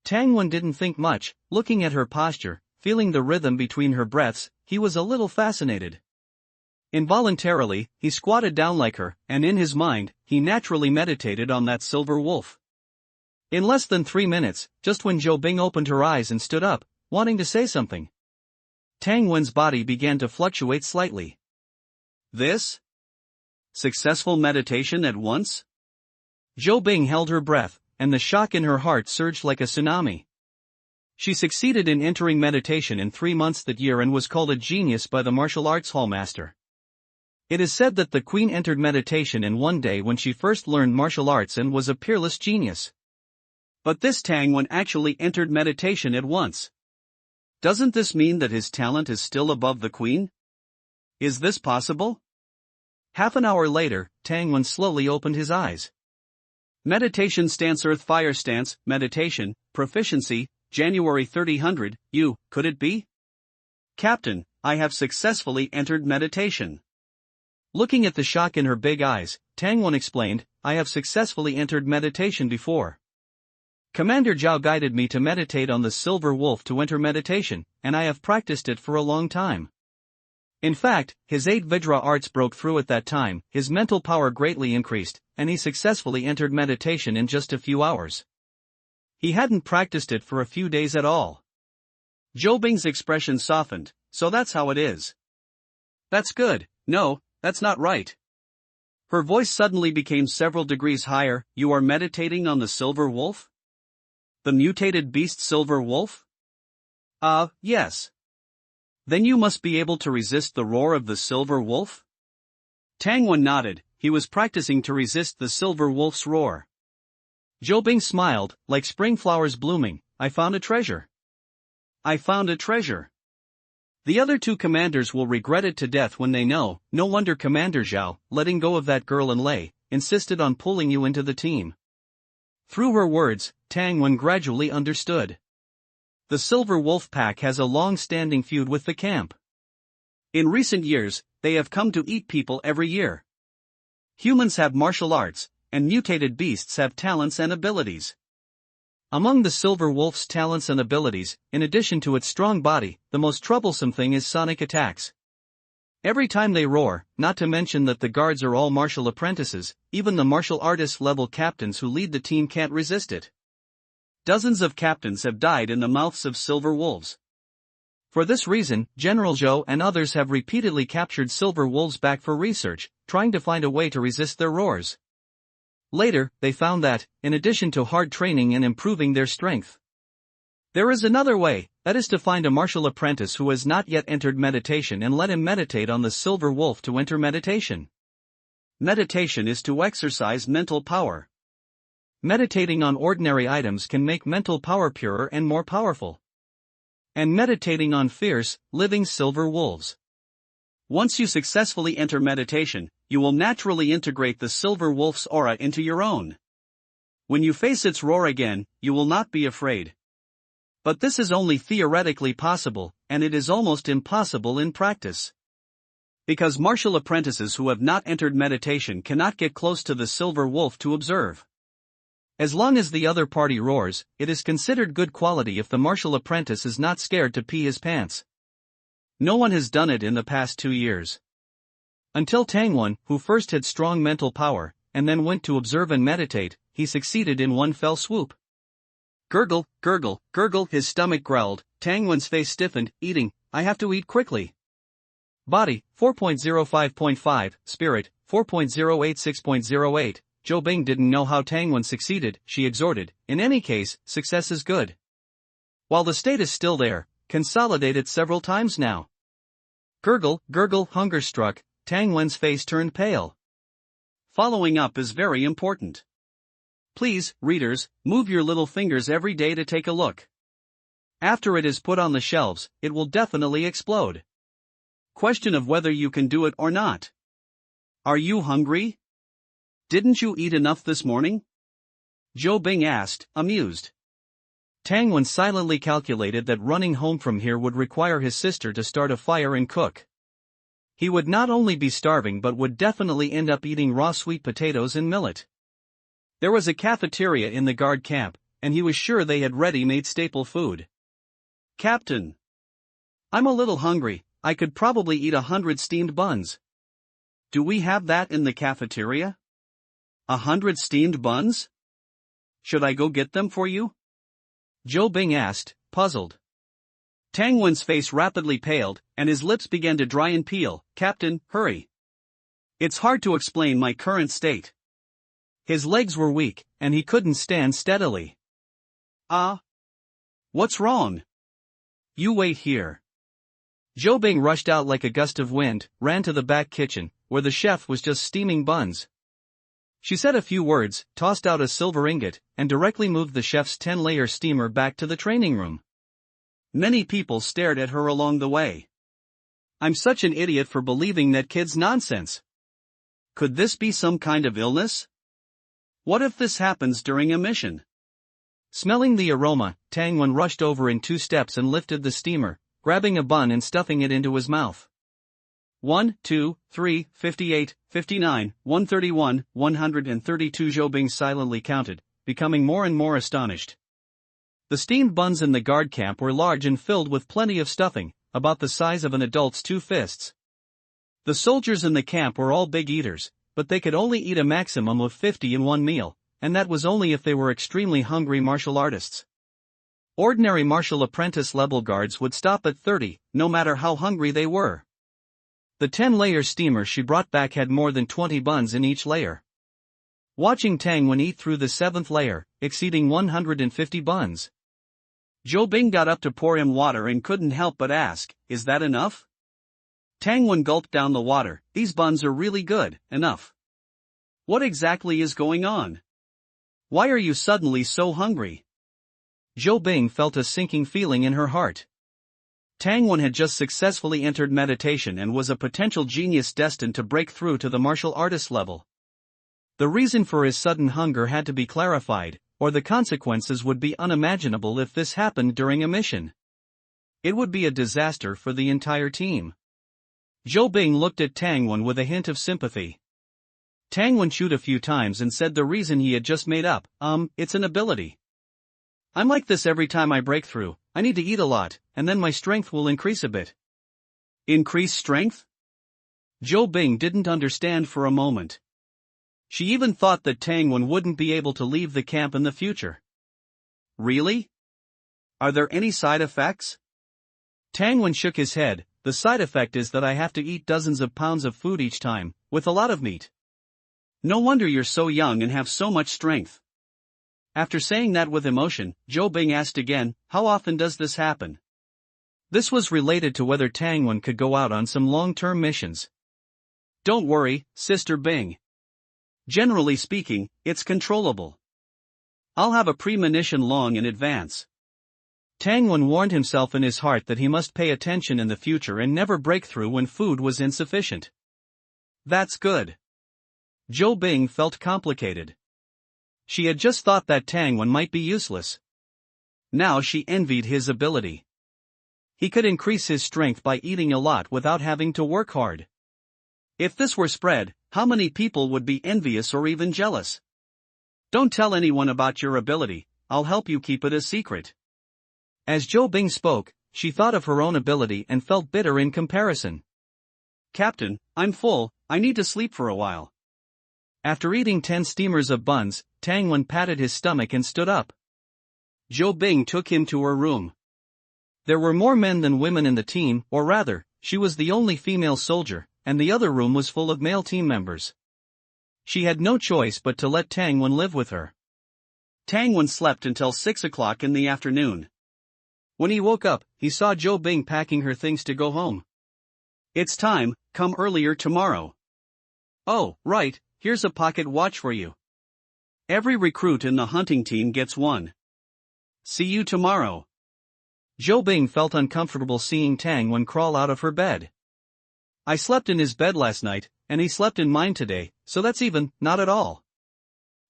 S2: Tangwen didn't think much, looking at her posture, feeling the rhythm between her breaths, he was a little fascinated. Involuntarily, he squatted down like her, and in his mind, he naturally meditated on that silver wolf. In less than 3 minutes, just when Zhou Bing opened her eyes and stood up, wanting to say something, Tangwen's body began to fluctuate slightly. This? Successful meditation at once? Zhou Bing held her breath, and the shock in her heart surged like a tsunami. She succeeded in entering meditation in 3 months that year and was called a genius by the martial arts hall master.
S1: It is said that the queen entered meditation in one day when she first learned martial arts and was a peerless genius.
S2: But this Tangwan actually entered meditation at once. Doesn't this mean that his talent is still above the queen? Is this possible?
S1: Half an hour later, Tangwan slowly opened his eyes.
S2: Meditation stance Earth Fire stance, meditation, proficiency, January 3000, could it be? Captain, I have successfully entered meditation.
S1: Looking at the shock in her big eyes, Tangwan explained, I have successfully entered meditation before. Commander Zhao guided me to meditate on the silver wolf to enter meditation, and I have practiced it for a long time. In fact, his 8 Vidra arts broke through at that time, his mental power greatly increased, and he successfully entered meditation in just a few hours. He hadn't practiced it for a few days at all.
S2: Zhou Bing's expression softened, so that's how it is. That's good. No, that's not right. Her voice suddenly became several degrees higher. You are meditating on the silver wolf? The mutated beast silver wolf? Yes. Then you must be able to resist the roar of the silver wolf? Tangwan nodded, he was practicing to resist the silver wolf's roar.
S1: Zhou Bing smiled, like spring flowers blooming, I found a treasure.
S2: I found a treasure. The other 2 commanders will regret it to death when they know.
S1: No wonder Commander Zhao, letting go of that girl and Lei, insisted on pulling you into the team. Through her words, Tangwan gradually understood. The Silver Wolf Pack has a long-standing feud with the camp.
S2: In recent years, they have come to eat people every year. Humans have martial arts, and mutated beasts have talents and abilities.
S1: Among the Silver Wolf's talents and abilities, in addition to its strong body, the most troublesome thing is sonic attacks. Every time they roar, not to mention that the guards are all martial apprentices, even the martial artist level captains who lead the team can't resist it. Dozens of captains have died in the mouths of silver wolves. For this reason, General Zhou and others have repeatedly captured silver wolves back for research, trying to find a way to resist their roars. Later, they found that, in addition to hard training and improving their strength, there is another way, that is to find a martial apprentice who has not yet entered meditation and let him meditate on the silver wolf to enter meditation.
S2: Meditation is to exercise mental power.
S1: Meditating on ordinary items can make mental power purer and more powerful. And meditating on fierce, living silver wolves.
S2: Once you successfully enter meditation, you will naturally integrate the silver wolf's aura into your own. When you face its roar again, you will not be afraid. But this is only theoretically possible, and it is almost impossible in practice. Because martial apprentices who have not entered meditation cannot get close to the silver wolf to observe. As long as the other party roars, it is considered good quality if the martial apprentice is not scared to pee his pants. No one has done it in the past 2 years. Until Tangwan, who first had strong mental power, and then went to observe and meditate, he succeeded in one fell swoop. Gurgle, gurgle, gurgle, his stomach growled, Tangwan's face stiffened, eating, I have to eat quickly.
S1: Body, 4.05.5, Spirit, 4.086.08, Zhou Bing didn't know how Tangwan succeeded, she exhorted, in any case, success is good. While the state is still there, consolidate it several times now. Gurgle, gurgle, hunger struck, Tangwan's face turned pale.
S2: Following up is very important. Please, readers, move your little fingers every day to take a look. After it is put on the shelves, it will definitely explode. Question of whether you can do it or not. Are you hungry? Didn't you eat enough this morning? Zhou Bing asked, amused.
S1: Tangwan silently calculated that running home from here would require his sister to start a fire and cook. He would not only be starving but would definitely end up eating raw sweet potatoes and millet. There was a cafeteria in the guard camp, and he was sure they had ready-made staple food.
S2: Captain, I'm a little hungry, I could probably eat 100 steamed buns. Do we have that in the cafeteria? 100 steamed buns? Should I go get them for you?
S1: Zhou Bing asked, puzzled.
S2: Tangwan's face rapidly paled, and his lips began to dry and peel. Captain, hurry. It's hard to explain my current state.
S1: His legs were weak, and he couldn't stand steadily.
S2: What's wrong?
S1: You wait here. Zhou Bing rushed out like a gust of wind, ran to the back kitchen, where the chef was just steaming buns. She said a few words, tossed out a silver ingot, and directly moved the chef's 10-layer steamer back to the training room.
S2: Many people stared at her along the way. I'm such an idiot for believing that kid's nonsense. Could this be some kind of illness? What if this happens during a mission?
S1: Smelling the aroma, Tangwen rushed over in 2 steps and lifted the steamer, grabbing a bun and stuffing it into his mouth.
S2: 1, 2, 3, 58, 59, 131, 132. Zhou Bing silently counted, becoming more and more astonished.
S1: The steamed buns in the guard camp were large and filled with plenty of stuffing, about the size of an adult's 2 fists. The soldiers in the camp were all big eaters, but they could only eat a maximum of 50 in one meal, and that was only if they were extremely hungry martial artists. Ordinary martial apprentice level guards would stop at 30, no matter how hungry they were. The 10-layer steamer she brought back had more than 20 buns in each layer. Watching Tangwen eat through the 7th layer, exceeding 150 buns.
S2: Zhou Bing got up to pour him water and couldn't help but ask, "Is that enough?" Tangwen gulped down the water. "These buns are really good, enough. What exactly is going on? Why are you suddenly so hungry?"
S1: Zhou Bing felt a sinking feeling in her heart. Tangwen had just successfully entered meditation and was a potential genius destined to break through to the martial artist level. The reason for his sudden hunger had to be clarified, or the consequences would be unimaginable if this happened during a mission. It would be a disaster for the entire team. Zhou Bing looked at Tangwen with a hint of sympathy. Tangwen chewed a few times and said the reason he had just made up, it's an ability. I'm like this every time I break through. I need to eat a lot, and then my strength will increase a bit.
S2: Increase strength? Zhou Bing didn't understand for a moment. She even thought that Tangwen wouldn't be able to leave the camp in the future. Really? Are there any side effects?
S1: Tangwen shook his head. The side effect is that I have to eat dozens of pounds of food each time, with a lot of meat.
S2: No wonder you're so young and have so much strength. After saying that with emotion, Zhou Bing asked again, "How often does this happen?"
S1: This was related to whether Tangwen could go out on some long-term missions.
S2: Don't worry, Sister Bing. Generally speaking, it's controllable. I'll have a premonition long in advance.
S1: Tangwen warned himself in his heart that he must pay attention in the future and never break through when food was insufficient.
S2: That's good.
S1: Zhou Bing felt complicated. She had just thought that Tangwen might be useless. Now she envied his ability. He could increase his strength by eating a lot without having to work hard.
S2: If this were spread, how many people would be envious or even jealous? Don't tell anyone about your ability, I'll help you keep it a secret.
S1: As Zhou Bing spoke, she thought of her own ability and felt bitter in comparison.
S2: Captain, I'm full, I need to sleep for a while.
S1: After eating 10 steamers of buns, Tangwen patted his stomach and stood up.
S2: Zhou Bing took him to her room.
S1: There were more men than women in the team, or rather, she was the only female soldier, and the other room was full of male team members. She had no choice but to let Tangwen live with her.
S2: Tangwen slept until 6 o'clock in the afternoon. When he woke up, he saw Zhou Bing packing her things to go home. "It's time, come earlier tomorrow." "Oh, right, here's a pocket watch for you. Every recruit in the hunting team gets one. See you tomorrow."
S1: Zhou Bing felt uncomfortable seeing Tangwen crawl out of her bed. "I slept in his bed last night, and he slept in mine today, so that's even, not at all."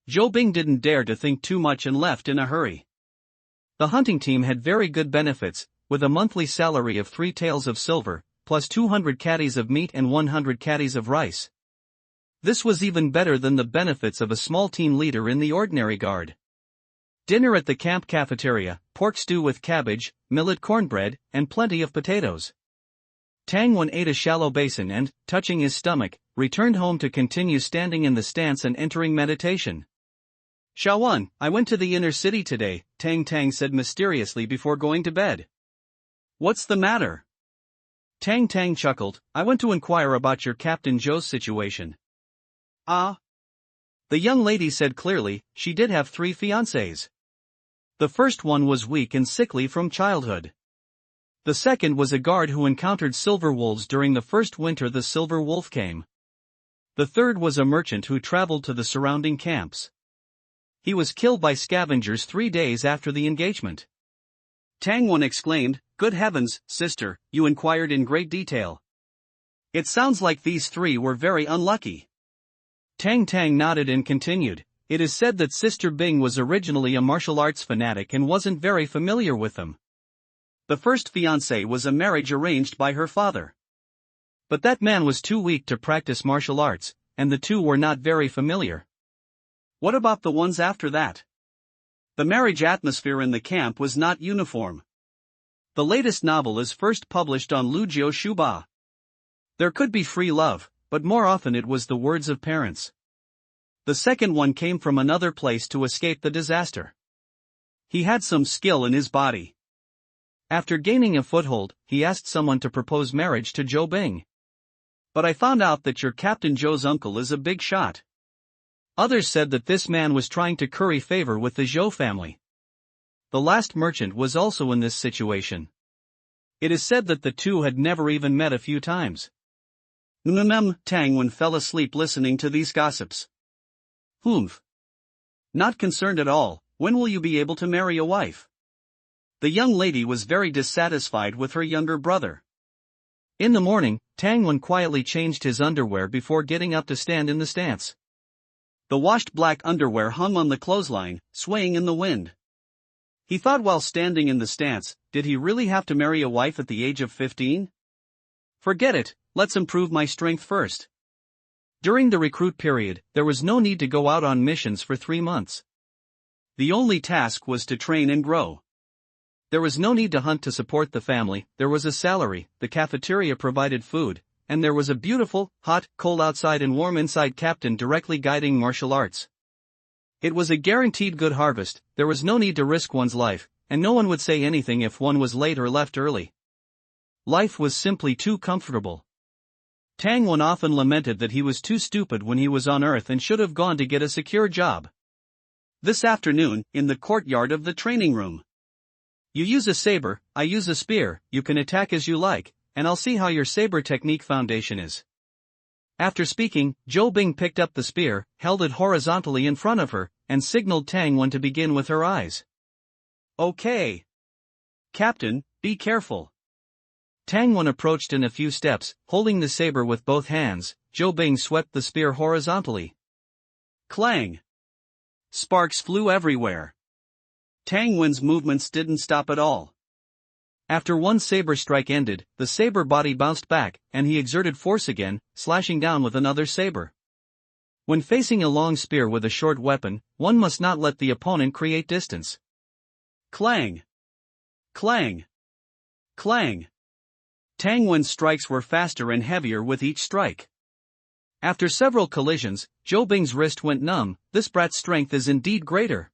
S1: Zhou Bing didn't dare to think too much and left in a hurry. The hunting team had very good benefits, with a monthly salary of 3 taels of silver, plus 200 caddies of meat and 100 caddies of rice. This was even better than the benefits of a small team leader in the ordinary guard. Dinner at the camp cafeteria, pork stew with cabbage, millet cornbread, and plenty of potatoes. Tangwen ate a shallow basin and, touching his stomach, returned home to continue standing in the stance and entering meditation. "Shawan, I went to the inner city today," Tang said mysteriously before going to bed.
S2: "What's the matter?"
S1: Tang chuckled. "I went to inquire about your Captain Zhou's situation."
S2: "Ah?"
S1: The young lady said clearly, she did have 3 fiancés. The first one was weak and sickly from childhood. The second was a guard who encountered silver wolves during the first winter the silver wolf came. The third was a merchant who traveled to the surrounding camps. He was killed by scavengers 3 days after the engagement.
S2: Tang Wen exclaimed, "Good heavens, sister, you inquired in great detail. It sounds like these three were very unlucky."
S1: Tang nodded and continued, "It is said that Sister Bing was originally a martial arts fanatic and wasn't very familiar with them.
S2: The first fiancé was a marriage arranged by her father.
S1: But that man was too weak to practice martial arts, and the two were not very familiar."
S2: "What about the ones after that? The marriage atmosphere in the camp was not uniform. The latest novel is first published on Lujiu Shuba. There could be free love, but more often it was the words of parents. The second one came from another place to escape the disaster. He had some skill in his body.
S1: After gaining a foothold, he asked someone to propose marriage to Zhou Bing.
S2: But I found out that your Captain Zhou's uncle is a big shot."
S1: Others said that this man was trying to curry favor with the Zhou family. The last merchant was also in this situation. It is said that the two had never even met a few times.
S2: Tang Wen fell asleep listening to these gossips. "Humph. Not concerned at all. When will you be able to marry a wife?" The young lady was very dissatisfied with her younger brother.
S1: In the morning, Tang Wen quietly changed his underwear before getting up to stand in the stance.
S2: The washed black underwear hung on the clothesline, swaying in the wind. He thought while standing in the stance, did he really have to marry a wife at the age of 15? Forget it, let's improve my strength first.
S1: During the recruit period, there was no need to go out on missions for 3 months.
S2: The only task was to train and grow.
S1: There was no need to hunt to support the family, there was a salary, the cafeteria provided food, and there was a beautiful, hot, cold outside and warm inside captain directly guiding martial arts. It was a guaranteed good harvest, there was no need to risk one's life, and no one would say anything if one was late or left early. Life was simply too comfortable. Tang Wen often lamented that he was too stupid when he was on Earth and should have gone to get a secure job.
S2: This afternoon, in the courtyard of the training room.
S1: You use a saber, I use a spear, you can attack as you like, and I'll see how your saber technique foundation is. After speaking, Zhou Bing picked up the spear, held it horizontally in front of her, and signaled Tang Wen to begin with her eyes.
S2: "Okay. Captain, be careful."
S1: Tang Wen approached in a few steps, holding the saber with both hands. Zhou Bing swept the spear horizontally.
S2: Clang! Sparks flew everywhere. Tang Wen's movements didn't stop at all.
S1: After one saber strike ended, the saber body bounced back, and he exerted force again, slashing down with another saber. When facing a long spear with a short weapon, one must not let the opponent create distance.
S2: Clang! Clang! Clang! Tang Wen's strikes were faster and heavier with each strike.
S1: After several collisions, Zhou Bing's wrist went numb. This brat's strength is indeed greater.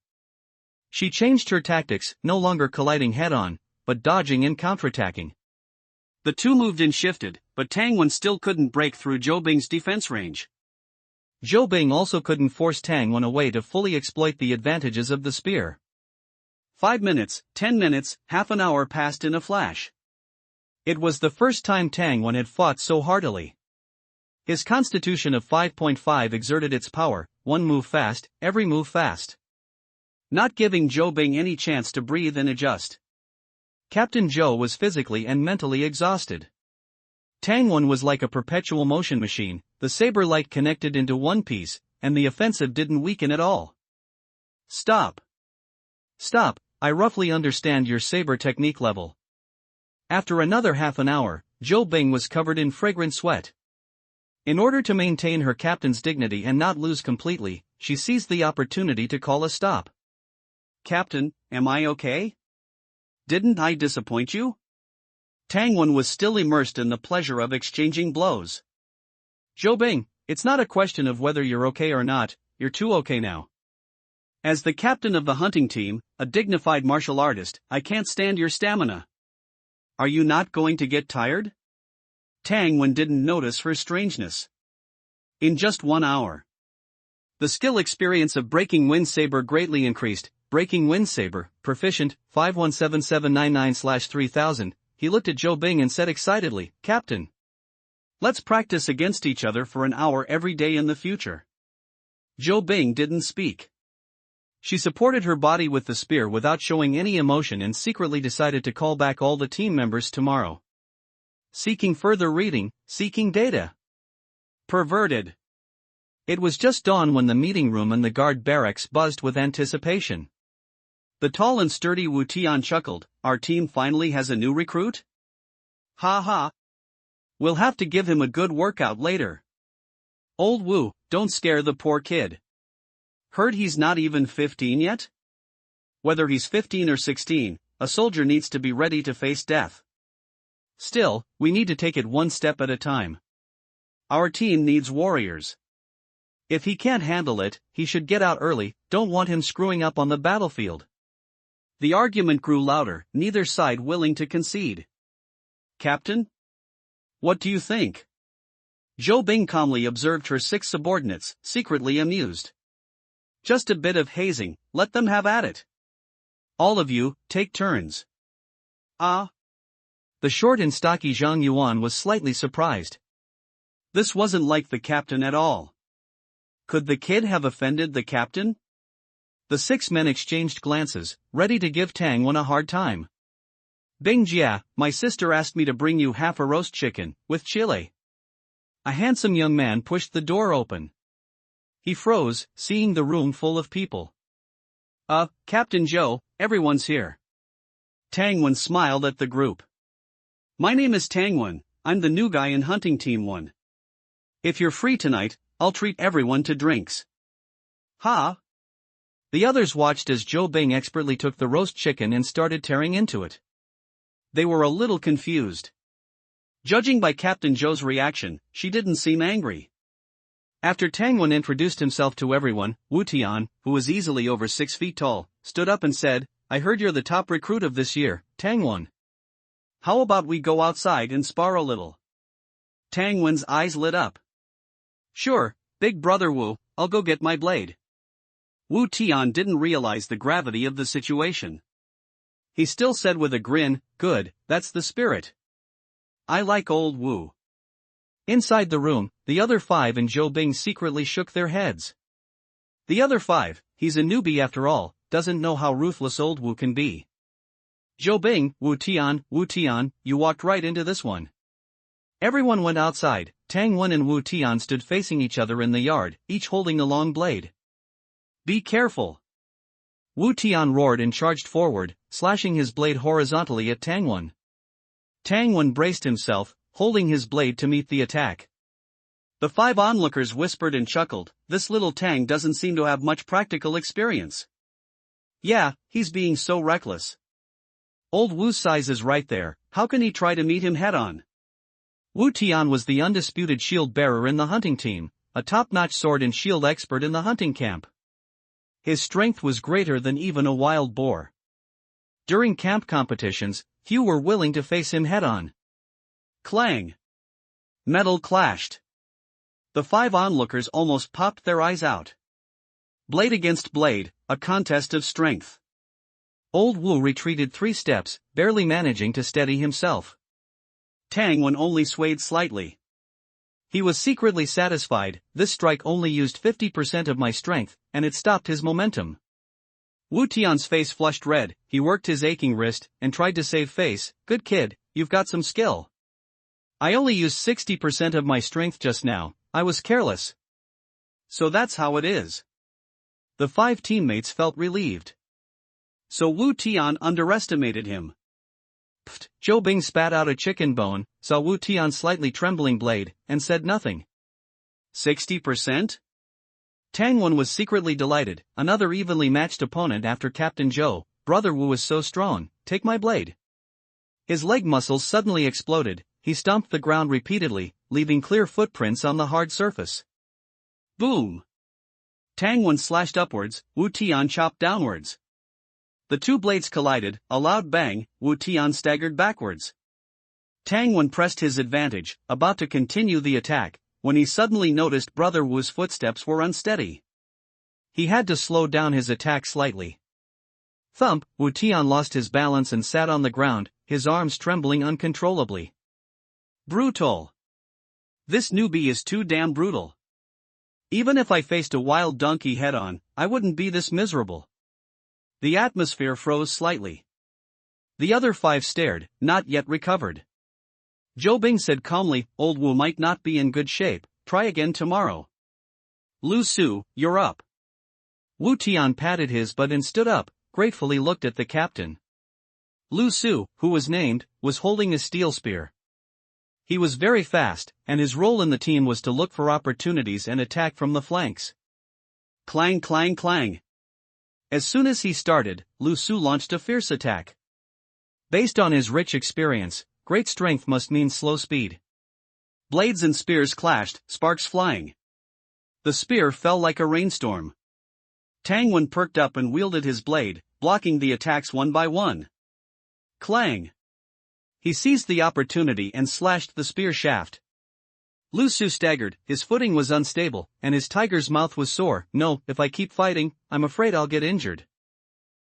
S1: She changed her tactics, no longer colliding head-on, but dodging and counterattacking.
S2: The two moved and shifted, but Tang Wen still couldn't break through Zhou Bing's defense range.
S1: Zhou Bing also couldn't force Tang Wen away to fully exploit the advantages of the spear.
S2: 5 minutes, 10 minutes, half an hour passed in a flash.
S1: It was the first time Tang Wen had fought so heartily. His constitution of 5.5 exerted its power, one move fast, every move fast.
S2: Not giving Zhou Bing any chance to breathe and adjust.
S1: Captain Zhou was physically and mentally exhausted. Tang Wen was like a perpetual motion machine, the saber light connected into one piece, and the offensive didn't weaken at all.
S2: Stop!
S1: Stop, I roughly understand your saber technique level. After another half an hour, Zhou Bing was covered in fragrant sweat. In order to maintain her captain's dignity and not lose completely, she seized the opportunity to call a stop.
S2: Captain, am I okay? Didn't I disappoint you? Tang Wen was still immersed in the pleasure of exchanging blows.
S1: Zhou Bing, it's not a question of whether you're okay or not, you're too okay now.
S2: As the captain of the hunting team, a dignified martial artist, I can't stand your stamina. Are you not going to get tired? Tang Wen didn't notice her strangeness. In just 1 hour. The skill experience of Breaking Wind Saber greatly increased. Breaking Wind Saber, proficient, 517799/3000, he looked at Zhou Bing and said excitedly, Captain. Let's practice against each other for an hour every day in the future. Zhou Bing didn't speak. She supported her body with the spear without showing any emotion and secretly decided to call back all the team members tomorrow. Seeking further reading, seeking data. Perverted. It was just dawn when the meeting room and the guard barracks buzzed with anticipation. The tall and sturdy Wu Tian chuckled, "Our team finally has a new recruit? Ha ha. We'll have to give him a good workout later. Old Wu, don't scare the poor kid. Heard he's not even 15 yet? Whether he's 15 or 16, a soldier needs to be ready to face death. Still, we need to take it one step at a time. Our team needs warriors. If he can't handle it, he should get out early, don't want him screwing up on the battlefield." The argument grew louder, neither side willing to concede. "Captain? What do you think?" Zhou Bing calmly observed her 6 subordinates, secretly amused. "Just a bit of hazing, let them have at it. All of you, take turns." "Ah."
S1: The short and stocky Zhang Yuan was slightly surprised.
S2: This wasn't like the captain at all. Could the kid have offended the captain?
S1: The 6 men exchanged glances, ready to give Tang Wen a hard time. "Bing Jia, my sister asked me to bring you half a roast chicken, with chili." A handsome young man pushed the door open. He froze, seeing the room full of people.
S2: Captain Zhou, everyone's here." Tang Wen smiled at the group. "My name is Tang Wen, I'm the new guy in hunting team 1. If you're free tonight, I'll treat everyone to drinks."
S1: "Ha!" The others watched as Zhou Bing expertly took the roast chicken and started tearing into it.
S2: They were a little confused. Judging by Captain Zhou's reaction, she didn't seem angry.
S1: After Tang Wen introduced himself to everyone, Wu Tian, who was easily over 6 feet tall, stood up and said, "I heard you're the top recruit of this year, Tang Wen.
S2: How about we go outside and spar a little?" Tang Wen's eyes lit up. "Sure, big brother Wu, I'll go get my blade." Wu Tian didn't realize the gravity of the situation. He still said with a grin, "Good, that's the spirit. I like old Wu."
S1: Inside the room, the other 5 and Zhou Bing secretly shook their heads.
S2: The other 5, he's a newbie after all, doesn't know how ruthless old Wu can be.
S1: "Zhou Bing, Wu Tian, you walked right into this one." Everyone went outside. Tang Wen and Wu Tian stood facing each other in the yard, each holding a long blade.
S2: "Be careful."
S1: Wu Tian roared and charged forward, slashing his blade horizontally at Tang Wen. Tang Wen braced himself, holding his blade to meet the attack.
S2: The 5 onlookers whispered and chuckled, "This little Tang doesn't seem to have much practical experience. Yeah, he's being so reckless. Old Wu's size is right there, how can he try to meet him head-on?"
S1: Wu Tian was the undisputed shield bearer in the hunting team, a top-notch sword and shield expert in the hunting camp. His strength was greater than even a wild boar. During camp competitions, few were willing to face him head-on.
S2: Clang! Metal clashed. The 5 onlookers almost popped their eyes out. Blade against blade, a contest of strength.
S1: Old Wu retreated 3 steps, barely managing to steady himself.
S2: Tang Wen only swayed slightly.
S1: He was secretly satisfied, this strike only used 50% of my strength, and it stopped his momentum.
S2: Wu Tian's face flushed red, he worked his aching wrist, and tried to save face. "Good kid, you've got some skill. I only used 60% of my strength just now, I was careless." "So that's how it is."
S1: The 5 teammates felt relieved.
S2: So Wu Tian underestimated him.
S1: Pfft, Zhou Bing spat out a chicken bone, saw Wu Tian's slightly trembling blade, and said nothing.
S2: 60%?
S1: Tang Wen was secretly delighted, another evenly matched opponent after Captain Zhou. "Brother Wu is so strong, take my blade." His leg muscles suddenly exploded, he stomped the ground repeatedly, leaving clear footprints on the hard surface.
S2: Boom! Tang Wen slashed upwards, Wu Tian chopped downwards. The 2 blades collided, a loud bang, Wu Tian staggered backwards. Tang Wen pressed his advantage, about to continue the attack, when he suddenly noticed Brother Wu's footsteps were unsteady.
S1: He had to slow down his attack slightly. Thump! Wu Tian lost his balance and sat on the ground, his arms trembling uncontrollably.
S2: Brutal! This newbie is too damn brutal. Even if I faced a wild donkey head-on, I wouldn't be this miserable. The atmosphere froze slightly. The other 5 stared, not yet recovered. Zhou Bing said calmly, "Old Wu might not be in good shape, try again tomorrow." "Lu Su, you're up." Wu Tian patted his butt and stood up, gratefully looked at the captain. Lu Su, who was named, was holding a steel spear. He was very fast, and his role in the team was to look for opportunities and attack from the flanks. Clang clang clang. As soon as he started, Lu Su launched a fierce attack. Based on his rich experience, great strength must mean slow speed. Blades and spears clashed, sparks flying. The spear fell like a rainstorm. Tang Wen perked up and wielded his blade, blocking the attacks one by one. Clang! He seized the opportunity and slashed the spear shaft. Lu Su staggered, his footing was unstable, and his tiger's mouth was sore. "No, if I keep fighting, I'm afraid I'll get injured."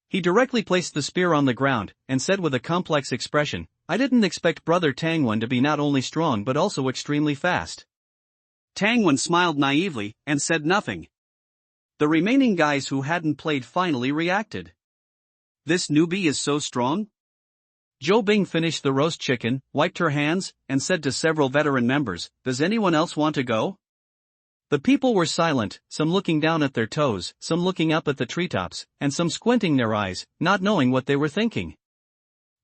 S2: He directly placed the spear on the ground, and said with a complex expression, "I didn't expect Brother Tang Wen to be not only strong but also extremely fast." Tang Wen smiled naively, and said nothing. The remaining guys who hadn't played finally reacted. "This newbie is so strong?" Zhou Bing finished the roast chicken, wiped her hands, and said to several veteran members, "Does anyone else want to go?" The people were silent, some looking down at their toes, some looking up at the treetops, and some squinting their eyes, not knowing what they were thinking.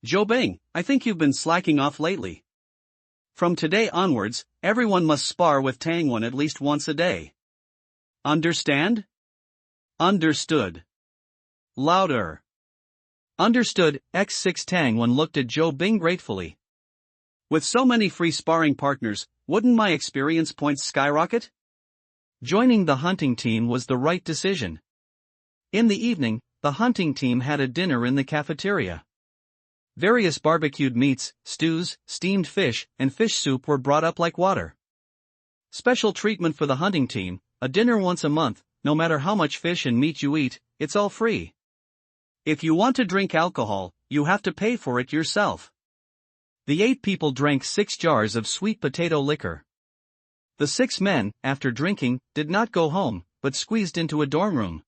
S2: "Zhou Bing, I think you've been slacking off lately. From today onwards, everyone must spar with Tang Wen at least once a day. Understand?" "Understood." Louder. "Understood." X6 Tang Wen looked at Zhou Bing gratefully. "With so many free sparring partners, wouldn't my experience points skyrocket?" Joining the hunting team was the right decision. In the evening, the hunting team had a dinner in the cafeteria. Various barbecued meats, stews, steamed fish, and fish soup were brought up like water. Special treatment for the hunting team, a dinner once a month. No matter how much fish and meat you eat, it's all free. If you want to drink alcohol, you have to pay for it yourself. The 8 people drank 6 jars of sweet potato liquor. The 6 men, after drinking, did not go home, but squeezed into a dorm room.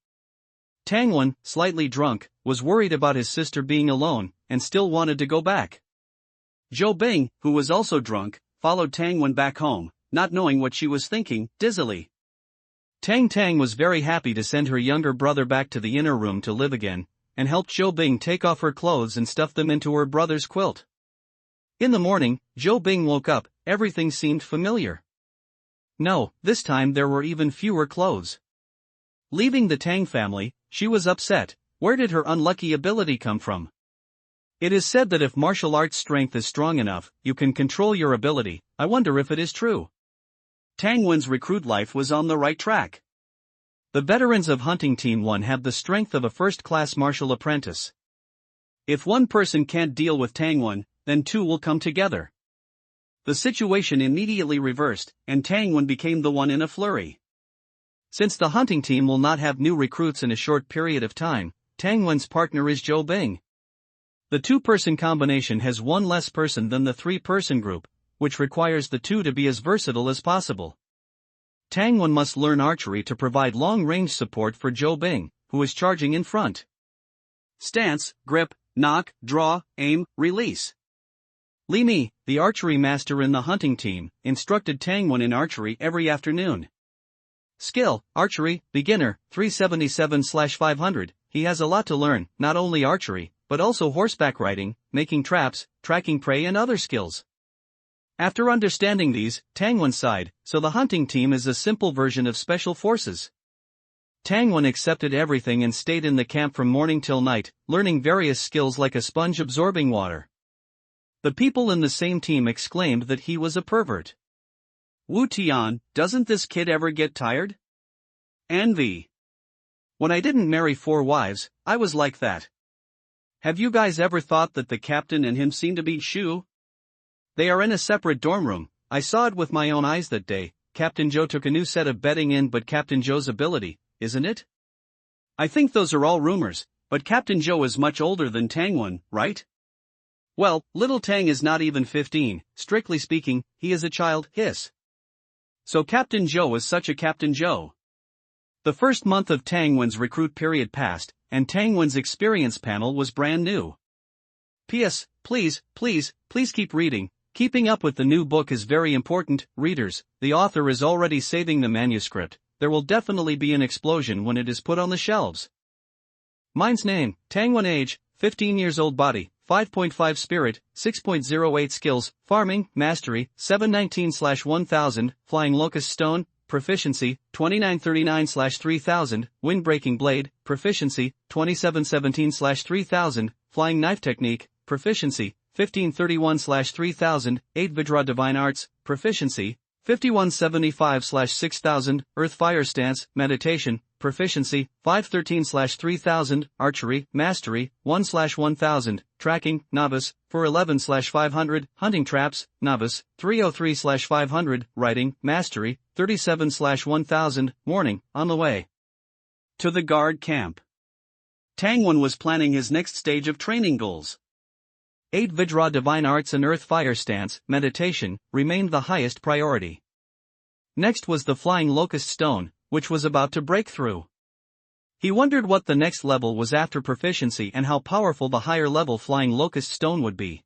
S2: Tang Wen, slightly drunk, was worried about his sister being alone, and still wanted to go back. Zhou Bing, who was also drunk, followed Tang Wen back home, not knowing what she was thinking, dizzily. Tang was very happy to send her younger brother back to the inner room to live again, and helped Zhou Bing take off her clothes and stuff them into her brother's quilt. In the morning, Zhou Bing woke up, everything seemed familiar. No, this time there were even fewer clothes. Leaving the Tang family, she was upset. Where did her unlucky ability come from? It is said that if martial arts strength is strong enough, you can control your ability. I wonder if it is true. Tang Wen's recruit life was on the right track. The veterans of Hunting Team 1 have the strength of a first-class martial apprentice. If one person can't deal with Tang Wen, then 2 will come together. The situation immediately reversed, and Tang Wen became the one in a flurry. Since the hunting team will not have new recruits in a short period of time, Tang Wen's partner is Zhou Bing. The 2-person combination has 1 less person than the 3-person group, which requires the 2 to be as versatile as possible. Tang Wen must learn archery to provide long-range support for Zhou Bing, who is charging in front. Stance, grip, knock, draw, aim, release. Li Mi, the archery master in the hunting team, instructed Tang Wen in archery every afternoon. Skill, archery, beginner, 377/500. He has a lot to learn, not only archery, but also horseback riding, making traps, tracking prey and other skills. After understanding these, Tang Wen sighed, so the hunting team is a simple version of special forces. Tang Wen accepted everything and stayed in the camp from morning till night, learning various skills like a sponge absorbing water. The people in the same team exclaimed that he was a pervert. Wu Tian, doesn't this kid ever get tired? Envy. When I didn't marry 4 wives, I was like that. Have you guys ever thought that the captain and him seem to be shoe? They are in a separate dorm room. I saw it with my own eyes that day. Captain Zhou took a new set of bedding in, but Captain Zhou's ability, isn't it? I think those are all rumors, but Captain Zhou is much older than Tang Wen, right? Well, little Tang is not even 15, strictly speaking, he is a child, hiss. So Captain Joe is such a Captain Joe. The first month of Tang Wen's recruit period passed, and Tang Wen's experience panel was brand new. P.S. Please keep reading. Keeping up with the new book is very important, readers. The author is already saving the manuscript. There will definitely be an explosion when it is put on the shelves. Mine's name, Tang Wen. Age, 15 years old. Body, 5.5 spirit, 6.08 skills, farming, mastery, 719/1000, flying locust stone, proficiency, 2939/3000, wind-breaking blade, proficiency, 2717/3000, flying knife technique, proficiency, 1531/3000, 8 Vidra divine arts, proficiency, 5175/6000, earth fire stance, meditation, proficiency, 513/3000, archery, mastery, 1/1000, tracking, novice, 411/500, hunting traps, novice, 303/500, writing, mastery, 37/1000, warning, on the way to the guard camp. Tang Wen was planning his next stage of training goals. 8 Vidra divine arts and earth fire stance, meditation, remained the highest priority. Next was the flying locust stone, which was about to break through. He wondered what the next level was after proficiency and how powerful the higher level flying locust stone would be.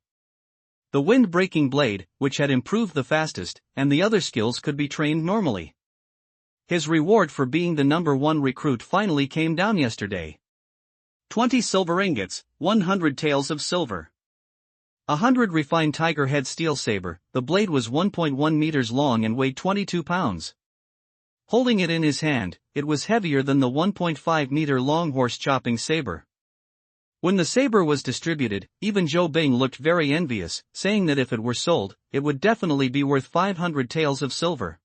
S2: The wind-breaking blade, which had improved the fastest, and the other skills could be trained normally. His reward for being the #1 recruit finally came down yesterday. 20 silver ingots, 100 taels of silver. 100 refined tiger head steel saber. The blade was 1.1 meters long and weighed 22 pounds. Holding it in his hand, it was heavier than the 1.5 meter long horse chopping saber. When the saber was distributed, even Zhou Bing looked very envious, saying that if it were sold, it would definitely be worth 500 taels of silver.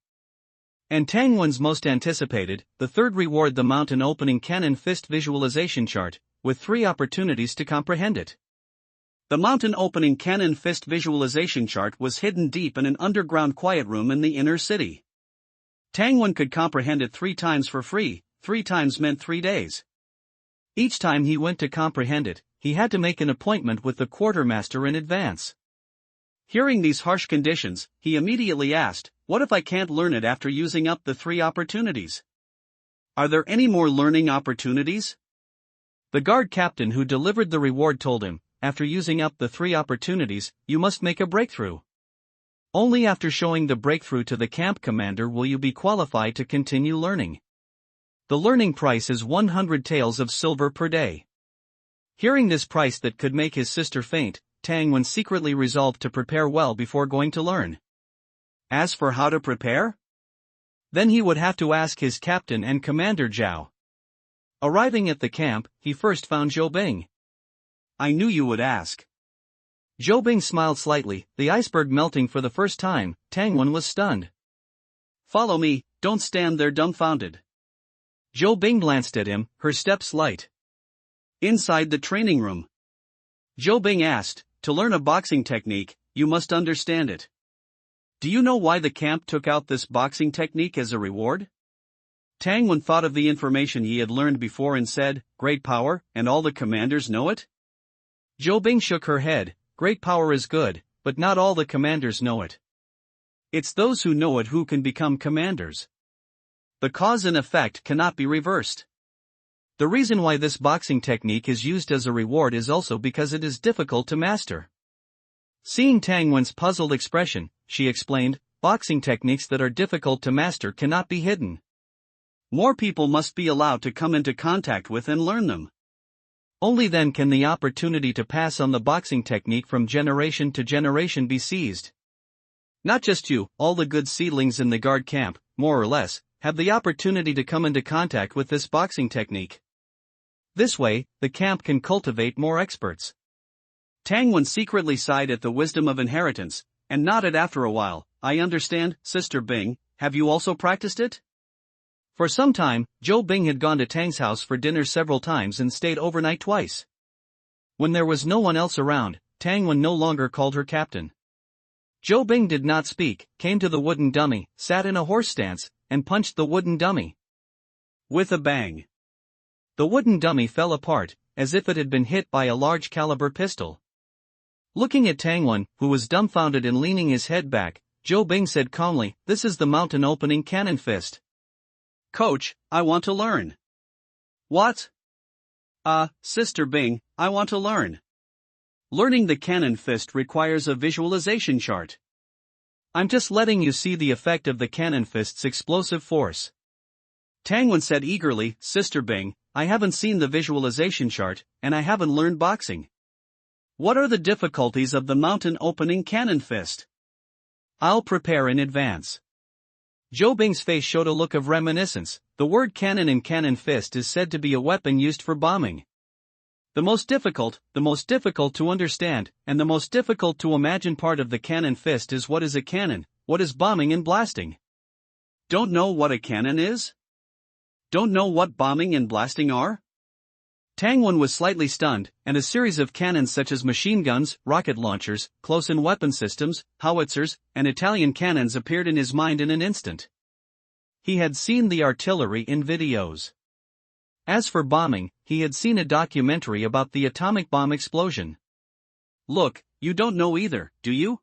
S2: And Tang Wen's most anticipated, the third reward, the mountain opening cannon fist visualization chart, with 3 opportunities to comprehend it. The mountain opening cannon fist visualization chart was hidden deep in an underground quiet room in the inner city. Tang Wen could comprehend it 3 times for free. 3 times meant 3 days. Each time he went to comprehend it, he had to make an appointment with the quartermaster in advance. Hearing these harsh conditions, he immediately asked, "What if I can't learn it after using up the 3 opportunities? Are there any more learning opportunities?" The guard captain who delivered the reward told him, "After using up the 3 opportunities, you must make a breakthrough. Only after showing the breakthrough to the camp commander will you be qualified to continue learning. The learning price is 100 taels of silver per day." Hearing this price that could make his sister faint, Tang Wen secretly resolved to prepare well before going to learn. As for how to prepare? Then he would have to ask his captain and commander Zhao. Arriving at the camp, he first found Zhou Bing. "I knew you would ask." Zhou Bing smiled slightly, the iceberg melting for the first time. Tang Wen was stunned. "Follow me, don't stand there dumbfounded." Zhou Bing glanced at him, her steps light. Inside the training room, Zhou Bing asked, "To learn a boxing technique, you must understand it. Do you know why the camp took out this boxing technique as a reward?" Tang Wen thought of the information he had learned before and said, "Great power, and all the commanders know it?" Zhou Bing shook her head. "Great power is good, but not all the commanders know it. It's those who know it who can become commanders. The cause and effect cannot be reversed. The reason why this boxing technique is used as a reward is also because it is difficult to master." Seeing Tang Wen's puzzled expression, she explained, "Boxing techniques that are difficult to master cannot be hidden. More people must be allowed to come into contact with and learn them. Only then can the opportunity to pass on the boxing technique from generation to generation be seized. Not just you, all the good seedlings in the guard camp, more or less, have the opportunity to come into contact with this boxing technique. This way, the camp can cultivate more experts." Tang Wen secretly sighed at the wisdom of inheritance, and nodded after a while. "I understand, Sister Bing, have you also practiced it?" For some time, Zhou Bing had gone to Tang's house for dinner several times and stayed overnight twice. When there was no one else around, Tang Wen no longer called her captain. Zhou Bing did not speak, came to the wooden dummy, sat in a horse stance, and punched the wooden dummy. With a bang, the wooden dummy fell apart, as if it had been hit by a large caliber pistol. Looking at Tang Wen, who was dumbfounded and leaning his head back,
S1: Zhou Bing said calmly, "This is the mountain opening cannon fist."
S2: Coach, I want to learn. What? Sister Bing, I want to learn. Learning the cannon fist requires a visualization chart.
S1: I'm just letting you see the effect of the cannon fist's explosive force.
S2: Tang Wen said eagerly, Sister Bing, I haven't seen the visualization chart, and I haven't learned boxing. What are the difficulties of the mountain opening cannon fist?
S1: I'll prepare in advance. Zhou Bing's face showed a look of reminiscence. The word cannon in cannon fist is said to be a weapon used for bombing. The most difficult to understand, and the most difficult to imagine part of the cannon fist is what is a cannon, what is bombing and blasting.
S2: Don't know what a cannon is? Don't know what bombing and blasting are?
S1: Tang Wen was slightly stunned, and a series of cannons such as machine guns, rocket launchers, close-in weapon systems, howitzers, and Italian cannons appeared in his mind in an instant. He had seen the artillery in videos. As for bombing, he had seen a documentary about the atomic bomb explosion.
S2: Look, you don't know either, do you?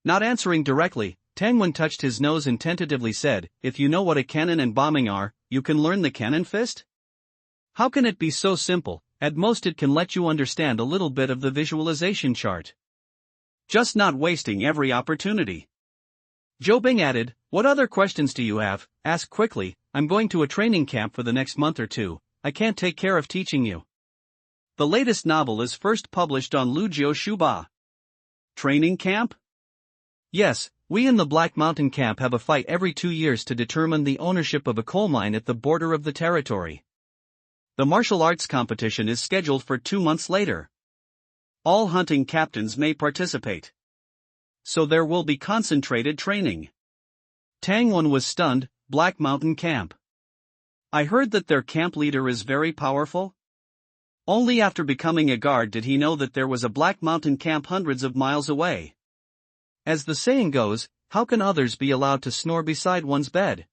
S1: Not answering directly, Tang Wen touched his nose and tentatively said, "If you know what a cannon and bombing are, you can learn the cannon fist? How can it be so simple? At most it can let you understand a little bit of the visualization chart.
S2: Just not wasting every opportunity."
S1: Zhou Bing added, "What other questions do you have? Ask quickly. I'm going to a training camp for the next month or two. I can't take care of teaching you."
S2: The latest novel is first published on Lujiu Shuba. Training camp?
S1: Yes, we in the Black Mountain Camp have a fight every 2 years to determine the ownership of a coal mine at the border of the territory.
S2: The martial arts competition is scheduled for 2 months later. All hunting captains may participate. So there will be concentrated training.
S1: Tang Wen was stunned. Black Mountain Camp.
S2: I heard that their camp leader is very powerful. Only after becoming a guard did he know that there was a Black Mountain Camp hundreds of miles away.
S1: As the saying goes, how can others be allowed to snore beside one's bed?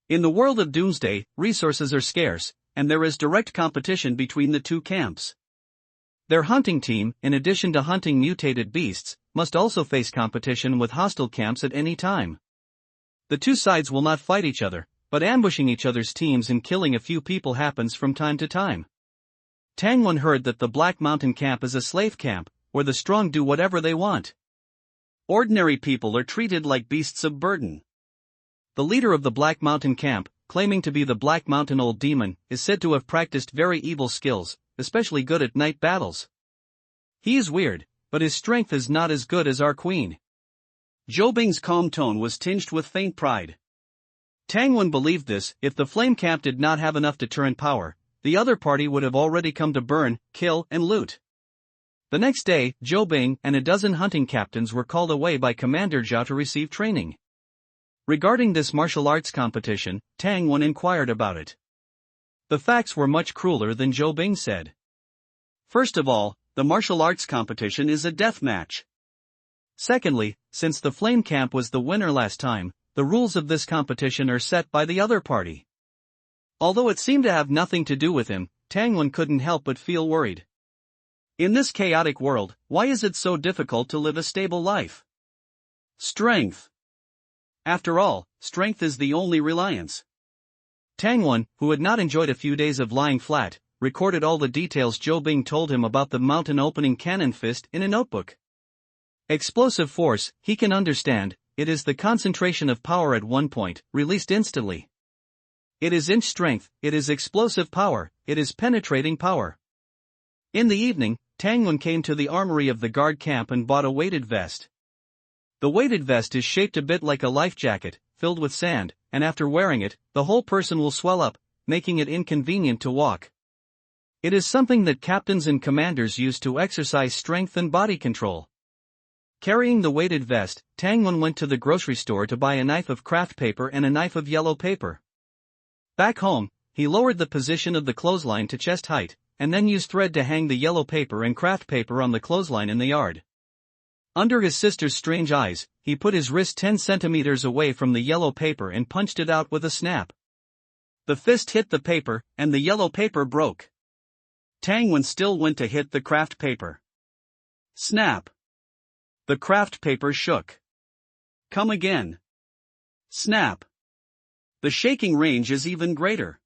S1: In the world of doomsday, resources are scarce, and there is direct competition between the two camps. Their hunting team, in addition to hunting mutated beasts, must also face competition with hostile camps at any time. The two sides will not fight each other, but ambushing each other's teams and killing a few people happens from time to time. Tang Wen heard that the Black Mountain Camp is a slave camp, where the strong do whatever they want.
S2: Ordinary people are treated like beasts of burden.
S1: The leader of the Black Mountain Camp, claiming to be the Black Mountain Old Demon, is said to have practiced very evil skills, especially good at night battles. He is weird, but his strength is not as good as our queen.
S2: Zhou Bing's calm tone was tinged with faint pride.
S1: Tang Wen believed this. If the flame camp did not have enough deterrent power, the other party would have already come to burn, kill, and loot. The next day, Zhou Bing and a dozen hunting captains were called away by Commander Zhao to receive training. Regarding this martial arts competition, Tang Wen inquired about it. The facts were much crueler than Zhou Bing said.
S2: First of all, the martial arts competition is a death match.
S1: Secondly, since the flame camp was the winner last time, the rules of this competition are set by the other party. Although it seemed to have nothing to do with him, Tang Wen couldn't help but feel worried. In this chaotic world, why is it so difficult to live a stable life?
S2: Strength. After all, strength is the only reliance.
S1: Tang Wen, who had not enjoyed a few days of lying flat, recorded all the details Zhou Bing told him about the mountain opening cannon fist in a notebook. Explosive force, he can understand, it is the concentration of power at one point, released instantly. It is inch strength, it is explosive power, it is penetrating power. In the evening, Tang Wen came to the armory of the guard camp and bought a weighted vest. The weighted vest is shaped a bit like a life jacket, filled with sand, and after wearing it, the whole person will swell up, making it inconvenient to walk. It is something that captains and commanders use to exercise strength and body control. Carrying the weighted vest, Tang Wen went to the grocery store to buy a knife of craft paper and a knife of yellow paper. Back home, he lowered the position of the clothesline to chest height, and then used thread to hang the yellow paper and craft paper on the clothesline in the yard. Under his sister's strange eyes, he put his wrist 10 centimeters away from the yellow paper and punched it out with a snap. The fist hit the paper, and the yellow paper broke. Tang Wen still went to hit the craft paper. Snap! The craft paper shook.
S2: come again. Snap. The shaking range is even greater.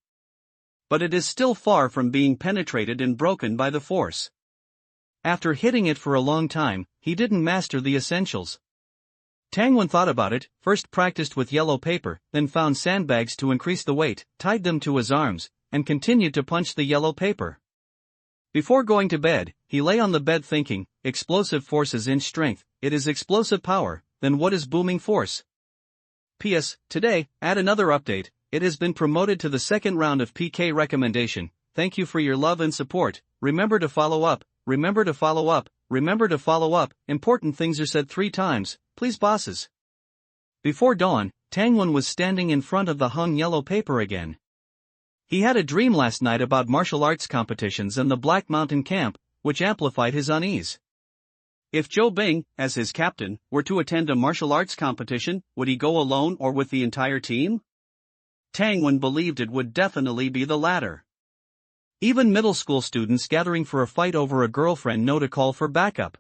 S2: But it is still far from being penetrated and broken by the force. After hitting it for a long time, he didn't master the essentials. Tangwan thought about it, first practiced with yellow paper, then found sandbags to increase the weight, tied them to his arms, and continued to punch the yellow paper. Before going to bed, he lay on the bed thinking, explosive force is inch strength, it is explosive power, then what is booming force? P.S. Today, add another update, it has been promoted to the second round of PK recommendation, thank you for your love and support, remember to follow up, remember to follow up, remember to follow up, important things are said 3 times, please bosses. Before dawn, Tangwan was standing in front of the hung yellow paper again. He had a dream last night about martial arts competitions and the Black Mountain camp, which amplified his unease. If Zhou Bing, as his captain, were to attend a martial arts competition, would he go alone or with the entire team? Tangwan believed it would definitely be the latter. Even middle school students gathering for a fight over a girlfriend know to call for backup.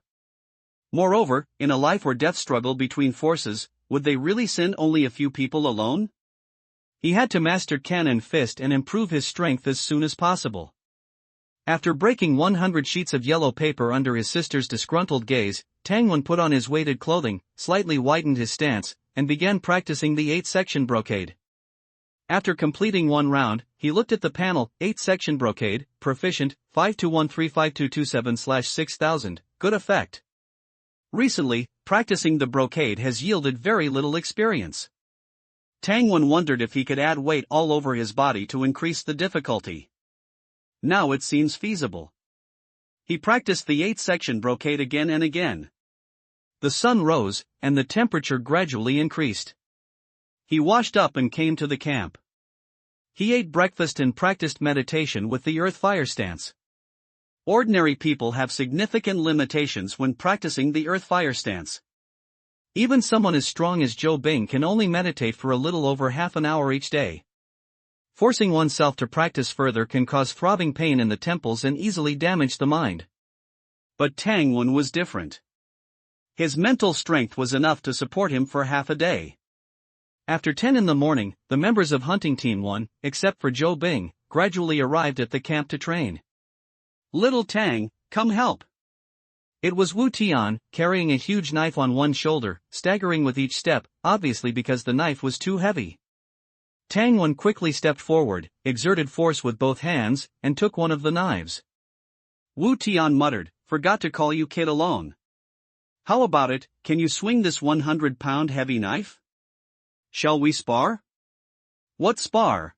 S2: Moreover, in a life or death struggle between forces, would they really send only a few people alone? He had to master cannon fist and improve his strength as soon as possible. After breaking 100 sheets of yellow paper under his sister's disgruntled gaze, Tangwan put on his weighted clothing, slightly widened his stance, and began practicing the 8-section brocade. After completing 1 round, he looked at the panel, 8-section brocade, proficient, 52135227/6000, good effect. Recently, practicing the brocade has yielded very little experience. Tangwan wondered if he could add weight all over his body to increase the difficulty. Now it seems feasible. He practiced the 8-section brocade again and again. The sun rose, and the temperature gradually increased. He washed up and came to the camp. He ate breakfast and practiced meditation with the earth fire stance. Ordinary people have significant limitations when practicing the earth fire stance. Even someone as strong as Zhou Bing can only meditate for a little over half an hour each day. Forcing oneself to practice further can cause throbbing pain in the temples and easily damage the mind. But Tangwan was different. His mental strength was enough to support him for half a day. After 10 in the morning, the members of Hunting Team 1, except for Zhou Bing, gradually arrived at the camp to train. Little Tang, come help. It was Wu Tian, carrying a huge knife on one shoulder, staggering with each step, obviously because the knife was too heavy. Tangwan quickly stepped forward, exerted force with both hands, and took one of the knives. Wu Tian muttered, forgot to call you kid alone. How about it, can you swing this 100-pound heavy knife? Shall we spar? What spar?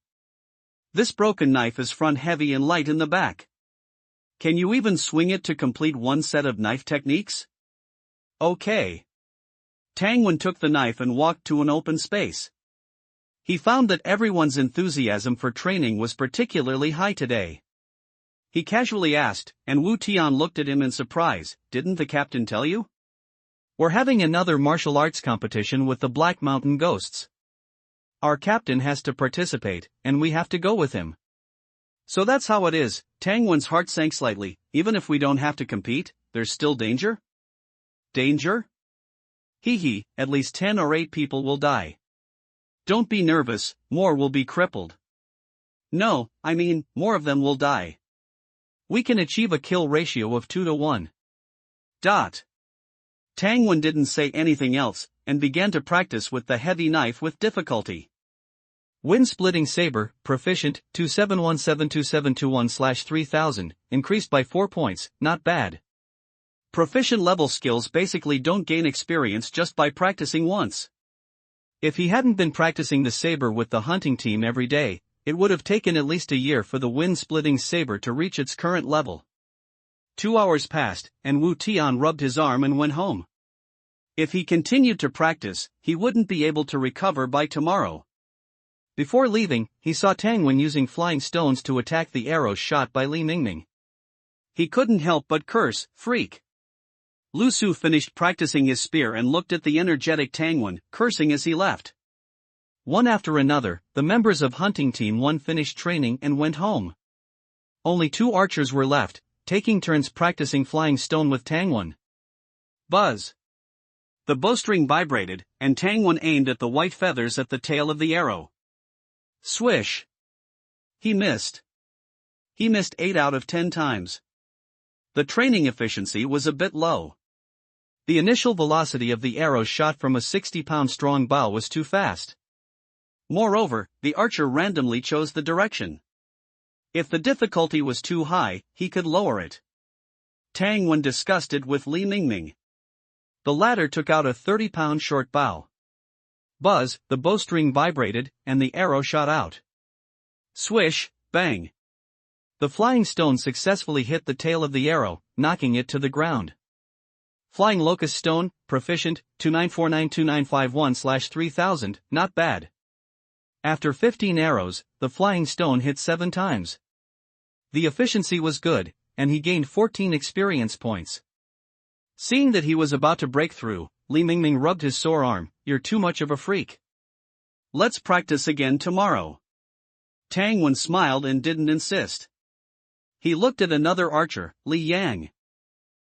S2: This broken knife is front heavy and light in the back. Can you even swing it to complete 1 set of knife techniques? Okay. Tangwan took the knife and walked to an open space. He found that everyone's enthusiasm for training was particularly high today. He casually asked, and Wu Tian looked at him in surprise, didn't the captain tell you? We're having another martial arts competition with the Black Mountain Ghosts. Our captain has to participate, and we have to go with him. So that's how it is. Tangwan's heart sank slightly. Even if we don't have to compete, there's still danger? Danger? Hee, at least 10 or 8 people will die. Don't be nervous, more will be crippled. No, I mean, more of them will die. We can achieve a kill ratio of 2 to 1. Tangwan didn't say anything else, and began to practice with the heavy knife with difficulty. Wind-splitting saber, proficient, 27172721/3000, increased by 4 points, not bad. Proficient level skills basically don't gain experience just by practicing once. If he hadn't been practicing the saber with the hunting team every day, it would have taken at least a year for the wind-splitting saber to reach its current level. 2 hours passed, and Wu Tian rubbed his arm and went home. If he continued to practice, he wouldn't be able to recover by tomorrow. Before leaving, he saw Tangwan using flying stones to attack the arrows shot by Li Mingming. He couldn't help but curse, freak. Lu Su finished practicing his spear and looked at the energetic Tangwan, cursing as he left. One after another, the members of Hunting Team 1 finished training and went home. Only 2 archers were left, taking turns practicing flying stone with Tangwan. Buzz. The bowstring vibrated, and Tang Wen aimed at the white feathers at the tail of the arrow. Swish! He missed. He missed 8 out of 10 times. The training efficiency was a bit low. The initial velocity of the arrow shot from a 60-pound strong bow was too fast. Moreover, the archer randomly chose the direction. If the difficulty was too high, he could lower it. Tang Wen discussed it with Li Mingming. The latter took out a 30-pound short bow. Buzz, the bowstring vibrated, and the arrow shot out. Swish, bang! The flying stone successfully hit the tail of the arrow, knocking it to the ground. Flying locust stone, proficient, 29492951/3000, not bad. After 15 arrows, the flying stone hit 7 times. The efficiency was good, and he gained 14 experience points. Seeing that he was about to break through, Li Mingming rubbed his sore arm. You're too much of a freak. Let's practice again tomorrow. Tang Wen smiled and didn't insist. He looked at another archer, Li Yang.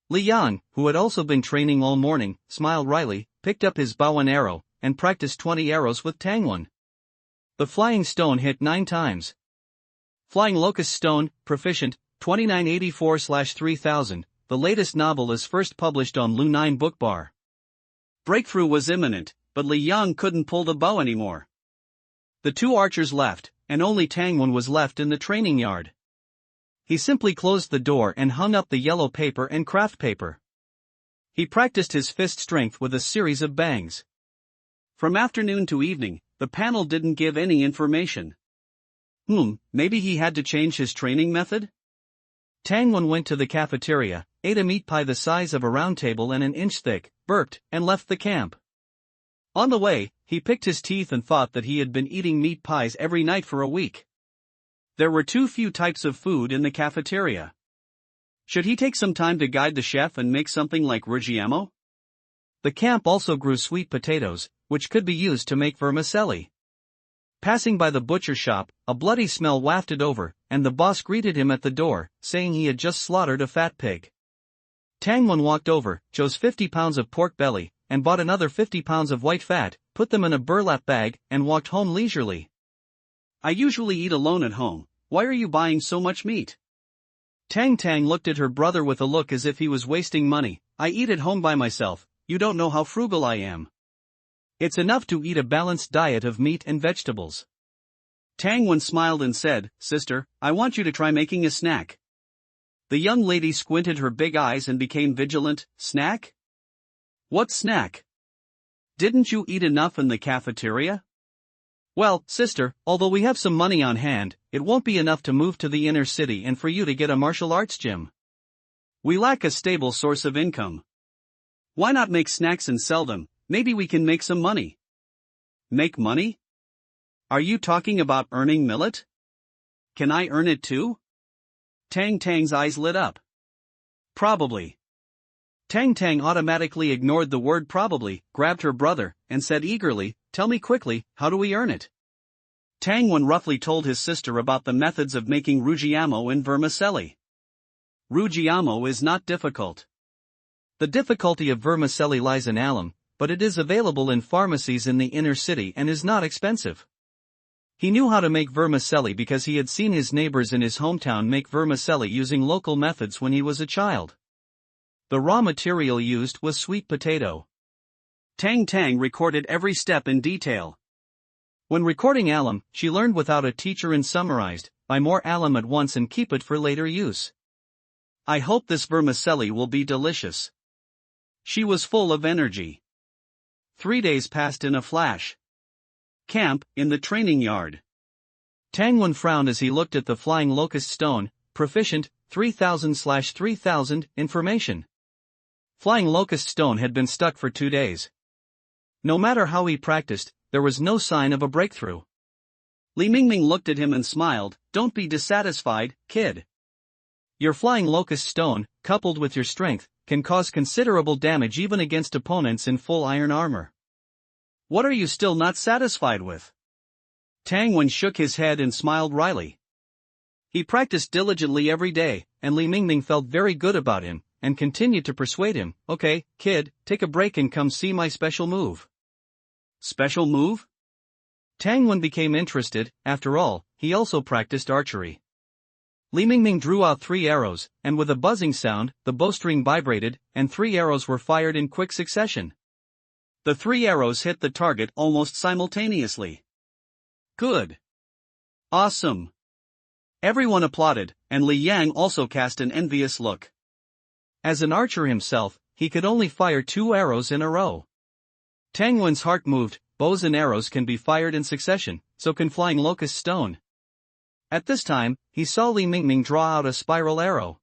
S2: Li Yang, who had also been training all morning, smiled wryly, picked up his bow and arrow, and practiced 20 arrows with Tang Wen. The flying stone hit 9 times. Flying locust stone, proficient, 2984/3000, the latest novel is first published on Lu9 Bookbar. Breakthrough was imminent, but Li Yang couldn't pull the bow anymore. The 2 archers left, and only Tang Wen was left in the training yard. He simply closed the door and hung up the yellow paper and craft paper. He practiced his fist strength with a series of bangs. From afternoon to evening, the panel didn't give any information. Maybe he had to change his training method? Tang Wen went to the cafeteria, ate a meat pie the size of a round table and an inch thick, burped, and left the camp. On the way, he picked his teeth and thought that he had been eating meat pies every night for a week. There were too few types of food in the cafeteria. Should he take some time to guide the chef and make something like rujiamo? The camp also grew sweet potatoes, which could be used to make vermicelli. Passing by the butcher shop, a bloody smell wafted over, and the boss greeted him at the door, saying he had just slaughtered a fat pig. Tang Wen walked over, chose 50 pounds of pork belly, and bought another 50 pounds of white fat, put them in a burlap bag, and walked home leisurely. I usually eat alone at home. Why are you buying so much meat? Tang Tang looked at her brother with a look as if he was wasting money. I eat at home by myself, you don't know how frugal I am. It's enough to eat a balanced diet of meat and vegetables. Tang Wen smiled and said, Sister, I want you to try making a snack. The young lady squinted her big eyes and became vigilant. Snack? What snack? Didn't you eat enough in the cafeteria? Well, sister, although we have some money on hand, it won't be enough to move to the inner city and for you to get a martial arts gym. We lack a stable source of income. Why not make snacks and sell them? Maybe we can make some money. Make money? Are you talking about earning millet? Can I earn it too? Tang Tang's eyes lit up. Probably. Tang Tang automatically ignored the word probably, grabbed her brother, and said eagerly, Tell me quickly, how do we earn it? Tang Wen roughly told his sister about the methods of making rujiamo and vermicelli. Rujiamo is not difficult. The difficulty of vermicelli lies in alum, but it is available in pharmacies in the inner city and is not expensive. He knew how to make vermicelli because he had seen his neighbors in his hometown make vermicelli using local methods when he was a child. The raw material used was sweet potato. Tang Tang recorded every step in detail. When recording alum, she learned without a teacher and summarized, buy more alum at once and keep it for later use. I hope this vermicelli will be delicious. She was full of energy. 3 days passed in a flash. Camp, in the training yard. Tang Wen frowned as he looked at the flying locust stone, proficient, 3000/3000, information. Flying locust stone had been stuck for 2 days. No matter how he practiced, there was no sign of a breakthrough. Li Mingming looked at him and smiled, Don't be dissatisfied, kid. Your flying locust stone, coupled with your strength, can cause considerable damage even against opponents in full iron armor. What are you still not satisfied with? Tang Wen shook his head and smiled wryly. He practiced diligently every day, and Li Mingming felt very good about him,
S1: and continued to persuade him, "Okay, kid, take a break and come see my special move."
S2: Special move?
S1: Tang Wen became interested. After all, he also practiced archery. Li Mingming drew out 3 arrows, and with a buzzing sound, the bowstring vibrated, and 3 arrows were fired in quick succession.
S2: The 3 arrows hit the target almost simultaneously. Good. Awesome. Everyone applauded, and Li Yang also cast an envious look.
S1: As an archer himself, he could only fire 2 arrows in a row. Tang Wen's heart moved. Bows and arrows can be fired in succession, so can flying locust stone. At this time, he saw Li Mingming draw out a spiral arrow.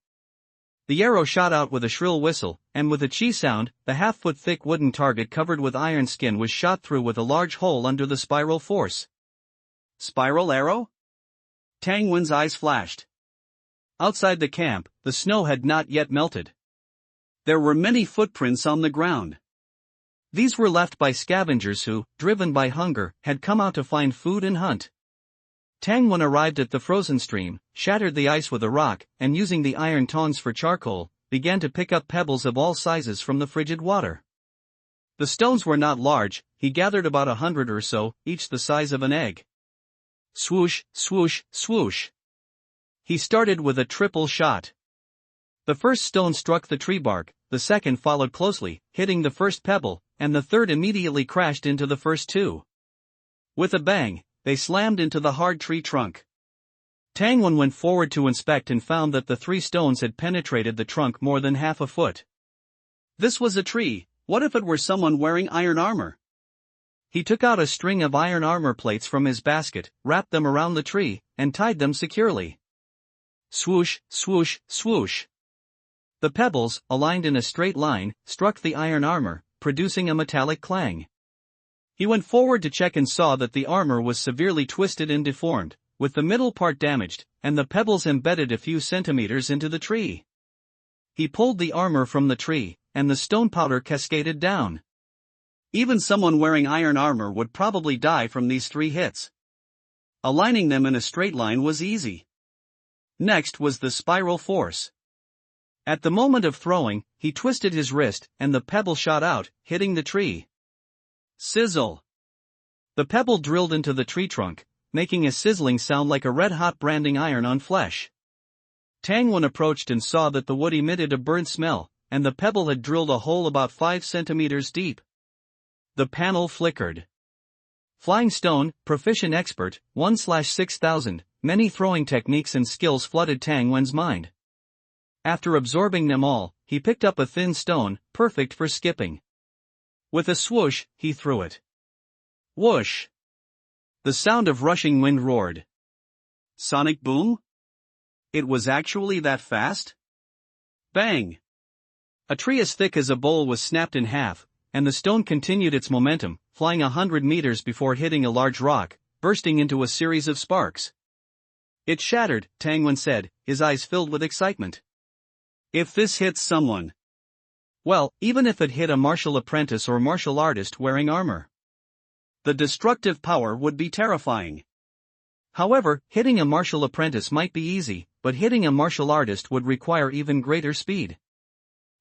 S1: The arrow shot out with a shrill whistle, and with a chi sound, the half-foot thick wooden target covered with iron skin was shot through with a large hole under the spiral force.
S2: Spiral arrow? Tang Wen's eyes flashed. Outside the camp, the snow had not yet melted. There were many footprints on the ground.
S1: These were left by scavengers who, driven by hunger, had come out to find food and hunt. Tang Wen arrived at the frozen stream, shattered the ice with a rock, and using the iron tongs for charcoal, began to pick up pebbles of all sizes from the frigid water. The stones were not large, he gathered about 100 or so, each the size of an egg. Swoosh, swoosh, swoosh. He started with a triple shot. The first stone struck the tree bark, the second followed closely, hitting the first pebble, and the third immediately crashed into the first 2. With a bang, they slammed into the hard tree trunk. Tang Wen went forward to inspect and found that the 3 stones had penetrated the trunk more than half a foot.
S2: This was a tree. What if it were someone wearing iron armor?
S1: He took out a string of iron armor plates from his basket, wrapped them around the tree, and tied them securely. Swoosh, swoosh, swoosh. The pebbles, aligned in a straight line, struck the iron armor, producing a metallic clang. He went forward to check and saw that the armor was severely twisted and deformed, with the middle part damaged, and the pebbles embedded a few centimeters into the tree. He pulled the armor from the tree, and the stone powder cascaded down.
S2: Even someone wearing iron armor would probably die from these 3 hits. Aligning them in a straight line was easy. Next was the spiral force. At the moment of throwing, he twisted his wrist, and the pebble shot out, hitting the tree. Sizzle! The pebble drilled into the tree trunk, making a sizzling sound like a red-hot branding iron on flesh. Tang Wen approached and saw that the wood emitted a burnt smell, and the pebble had drilled a hole about 5 centimeters deep. The panel flickered. Flying stone, proficient expert, 1/6000, many throwing techniques and skills flooded Tang Wen's mind. After absorbing them all, he picked up a thin stone, perfect for skipping. With a swoosh, he threw it. Whoosh! The sound of rushing wind roared. Sonic boom? It was actually that fast? Bang!
S1: A tree as thick as a bowl was snapped in half, and the stone continued its momentum, flying 100 meters before hitting a large rock, bursting into a series of sparks. It shattered, Tang Wen said, his eyes filled with excitement.
S2: If this hits someone.
S1: Well, even if it hit a martial apprentice or martial artist wearing armor.
S2: The destructive power would be terrifying.
S1: However, hitting a martial apprentice might be easy, but hitting a martial artist would require even greater speed.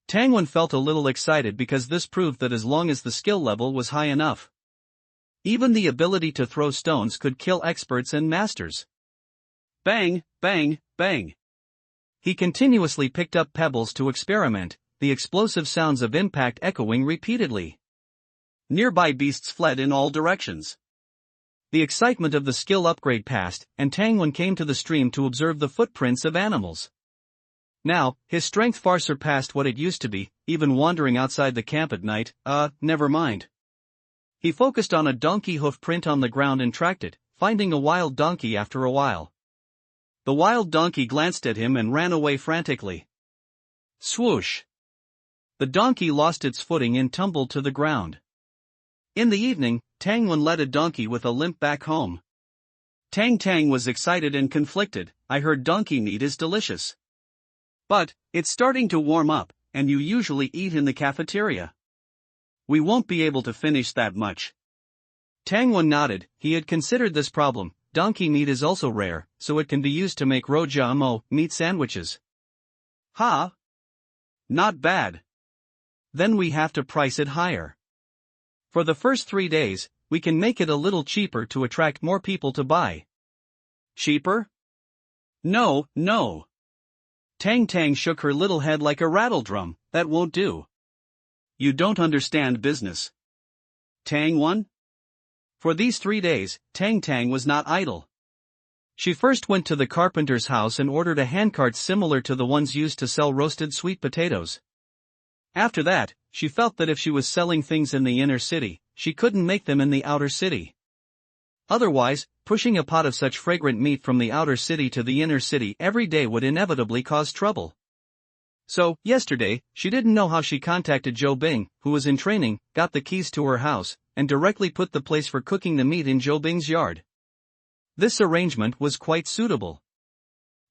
S1: Tang Wen felt a little excited because this proved that as long as the skill level was high enough, even the ability to throw stones could kill experts and masters.
S2: Bang, bang, bang.
S1: He continuously picked up pebbles to experiment, the explosive sounds of impact echoing repeatedly.
S2: Nearby beasts fled in all directions.
S1: The excitement of the skill upgrade passed, and Tang Wen came to the stream to observe the footprints of animals. Now, his strength far surpassed what it used to be, even wandering outside the camp at night, never mind. He focused on a donkey hoof print on the ground and tracked it, finding a wild donkey after a while. The wild donkey glanced at him and ran away frantically. Swoosh! The donkey lost its footing and tumbled to the ground. In the evening, Tang Wen led a donkey with a limp back home.
S2: Tang was excited and conflicted. I heard donkey meat is delicious. But, it's starting to warm up, and you usually eat in the cafeteria. We won't be able to finish that much.
S1: Tang Wen nodded. He had considered this problem. Donkey meat is also rare, so it can be used to make rojamo, meat sandwiches.
S2: Ha! Not bad. Then we have to price it higher. For the first 3 days, we can make it a little cheaper to attract more people to buy. Cheaper? No, no. Tang Tang shook her little head like a rattledrum. That won't do. You don't understand business. Tang won? For these 3 days, Tang Tang was not idle. She first went to the carpenter's house and ordered a handcart similar to the ones used to sell roasted sweet potatoes. After that, she felt that if she was selling things in the inner city, she couldn't make them in the outer city. Otherwise, pushing a pot of such fragrant meat from the outer city to the inner city every day would inevitably cause trouble. So, yesterday, she didn't know how she contacted Zhou Bing, who was in training, got the keys to her house, and directly put the place for cooking the meat in Zhou Bing's yard. This arrangement was quite suitable.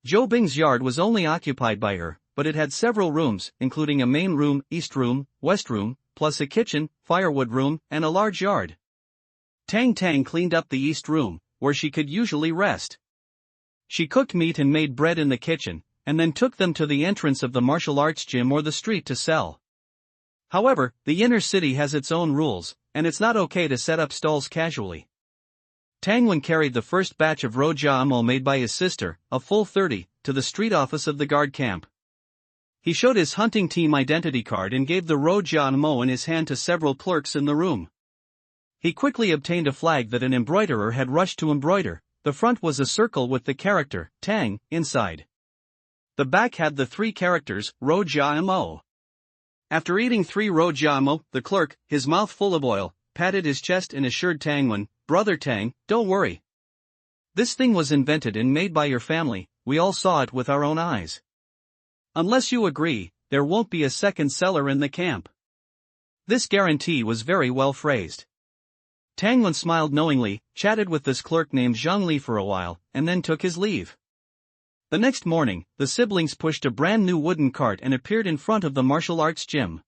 S2: Zhou Bing's yard was only occupied by her, but it had several rooms, including a main room, east room, west room, plus a kitchen, firewood room, and a large yard. Tang Tang cleaned up the east room, where she could usually rest. She cooked meat and made bread in the kitchen, and then took them to the entrance of the martial arts gym or the street to sell. However, the inner city has its own rules, and it's not okay to set up stalls casually. Tang Wen carried the first batch of Rojamo made by his sister, a full 30, to the street office of the guard camp. He showed his hunting team identity card and gave the Rojamo in his hand to several clerks in the room. He quickly obtained a flag that an embroiderer had rushed to embroider. The front was a circle with the character, Tang, inside. The back had the 3 characters, Rojamo. After eating 3 Rojamo, the clerk, his mouth full of oil, patted his chest and assured Tang Wen, "Brother Tang, don't worry. This thing was invented and made by your family, we all saw it with our own eyes. Unless you agree, there won't be a second seller in the camp." This guarantee was very well phrased. Tang Wen smiled knowingly, chatted with this clerk named Zhang Li for a while, and then took his leave. The next morning, the siblings pushed a brand new wooden cart and appeared in front of the martial arts gym.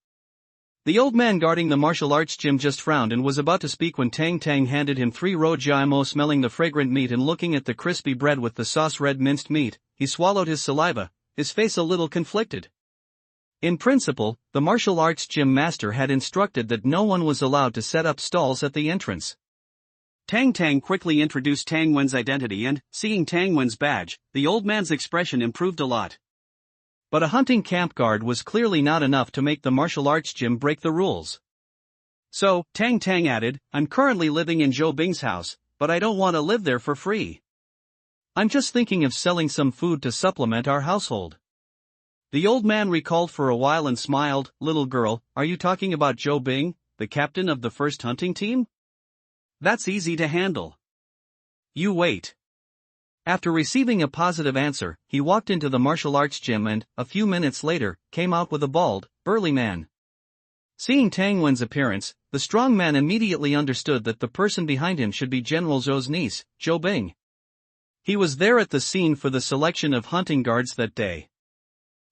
S2: The old man guarding the martial arts gym just frowned and was about to speak when Tang Tang handed him 3 Rojamo. Smelling the fragrant meat and looking at the crispy bread with the sauce red minced meat, he swallowed his saliva, his face a little conflicted. In principle, the martial arts gym master had instructed that no one was allowed to set up stalls at the entrance. Tang Tang quickly introduced Tang Wen's identity and, seeing Tang Wen's badge, the old man's expression improved a lot. But a hunting camp guard was clearly not enough to make the martial arts gym break the rules. So, Tang Tang added, "I'm currently living in Zhou Bing's house, but I don't want to live there for free. I'm just thinking of selling some food to supplement our household." The old man recalled for a while and smiled. "Little girl, are you talking about Zhou Bing, the captain of the first hunting team? That's easy to handle. You wait." After receiving a positive answer, he walked into the martial arts gym and, a few minutes later, came out with a bald, burly man. Seeing Tang Wen's appearance, the strong man immediately understood that the person behind him should be General Zhou's niece, Zhou Bing. He was there at the scene for the selection of hunting guards that day.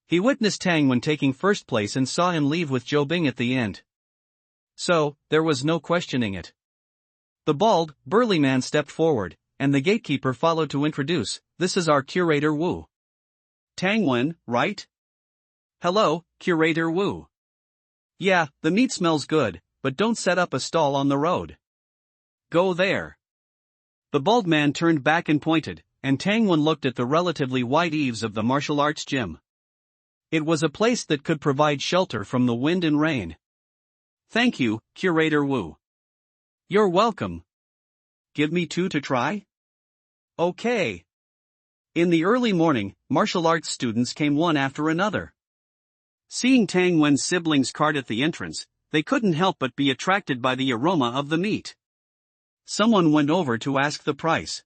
S2: He witnessed Tang Wen taking first place and saw him leave with Zhou Bing at the end. So, there was no questioning it. The bald, burly man stepped forward, and the gatekeeper followed to introduce, "This is our Curator Wu." "Tang Wen, right?" "Hello, Curator Wu." "Yeah, the meat smells good, but don't set up a stall on the road. Go there." The bald man turned back and pointed, and Tang Wen looked at the relatively wide eaves of the martial arts gym. It was a place that could provide shelter from the wind and rain. "Thank you, Curator Wu." "You're welcome. Give me 2 to try?" "Okay." In the early morning, martial arts students came one after another. Seeing Tang Wen's siblings' cart at the entrance, they couldn't help but be attracted by the aroma of the meat. Someone went over to ask the price.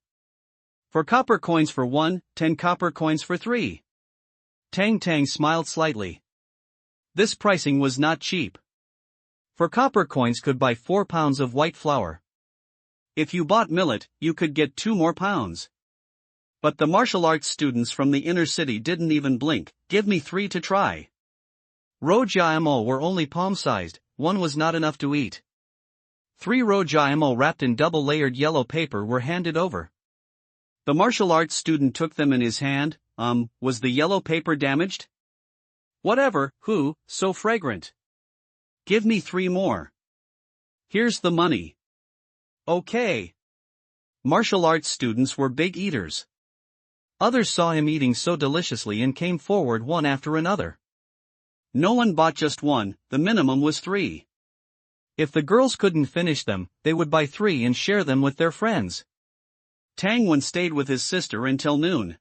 S2: "For copper coins for 1, 10 copper coins for 3. Tang Tang smiled slightly. This pricing was not cheap. For copper coins could buy 4 pounds of white flour. If you bought millet, you could get 2 more pounds. But the martial arts students from the inner city didn't even blink. "Give me 3 to try." Rojamo were only palm-sized, 1 was not enough to eat. 3 Rojamo wrapped in double-layered yellow paper were handed over. The martial arts student took them in his hand. Was the yellow paper damaged?" Whatever, who, so fragrant. Give me 3 more. Here's the money. Okay. Martial arts students were big eaters. Others saw him eating so deliciously and came forward one after another. No one bought just one, the minimum was 3. If the girls couldn't finish them, they would buy 3 and share them with their friends. Tangwon stayed with his sister until noon.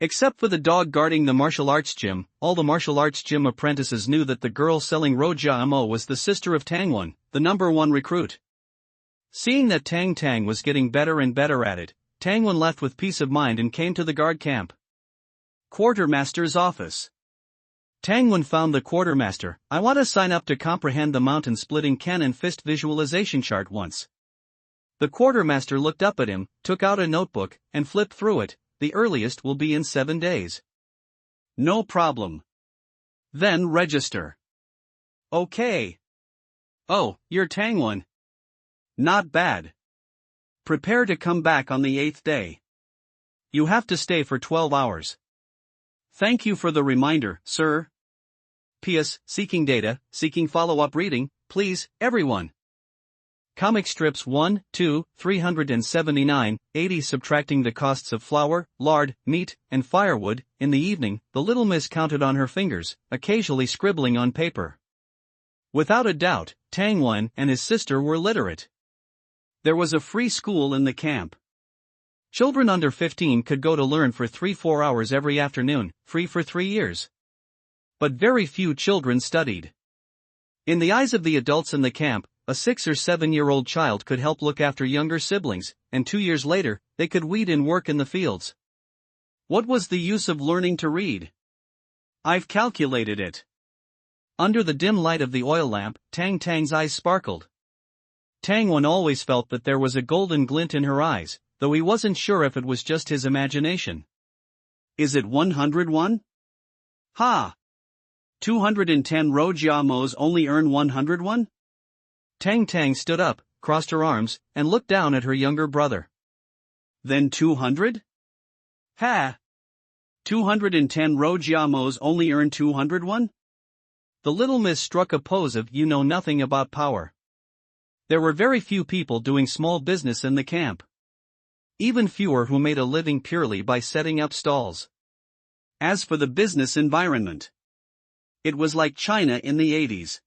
S2: Except for the dog guarding the martial arts gym, all the martial arts gym apprentices knew that the girl selling Rojamo was the sister of Tangwon, the #1 recruit. Seeing that Tang was getting better and better at it, Tangwon left with peace of mind and came to the guard camp. Quartermaster's office. Tangwon found the quartermaster. I want to sign up to comprehend the mountain-splitting cannon fist visualization chart once. The quartermaster looked up at him, took out a notebook, and flipped through it. The earliest will be in 7 days. No problem. Then register. Okay. Oh, you're Tangwon. Not bad. Prepare to come back on the 8th day. You have to stay for 12 hours. Thank you for the reminder, sir. P.S. Seeking data, seeking follow-up reading, please, everyone. Comic strips 1, 2, 379, 80 subtracting the costs of flour, lard, meat, and firewood. In the evening, the little miss counted on her fingers, occasionally scribbling on paper. Without a doubt, Tangwon and his sister were literate. There was a free school in the camp. Children under 15 could go to learn for 3-4 hours every afternoon, free for 3 years. But very few children studied. In the eyes of the adults in the camp, a 6 or 7-year-old child could help look after younger siblings, and 2 years later, they could weed and work in the fields. What was the use of learning to read? I've calculated it. Under the dim light of the oil lamp, Tang's eyes sparkled. Tangwon always felt that there was a golden glint in her eyes, though he wasn't sure if it was just his imagination. Is it 101? Ha! 210 Rojamos only earn 101? Tang stood up, crossed her arms, and looked down at her younger brother. Then 200? Ha! 210 Rojamos only earn 201? The little miss struck a pose of you know nothing about power. There were very few people doing small business in the camp. Even fewer who made a living purely by setting up stalls. As for the business environment, it was like China in the 80s.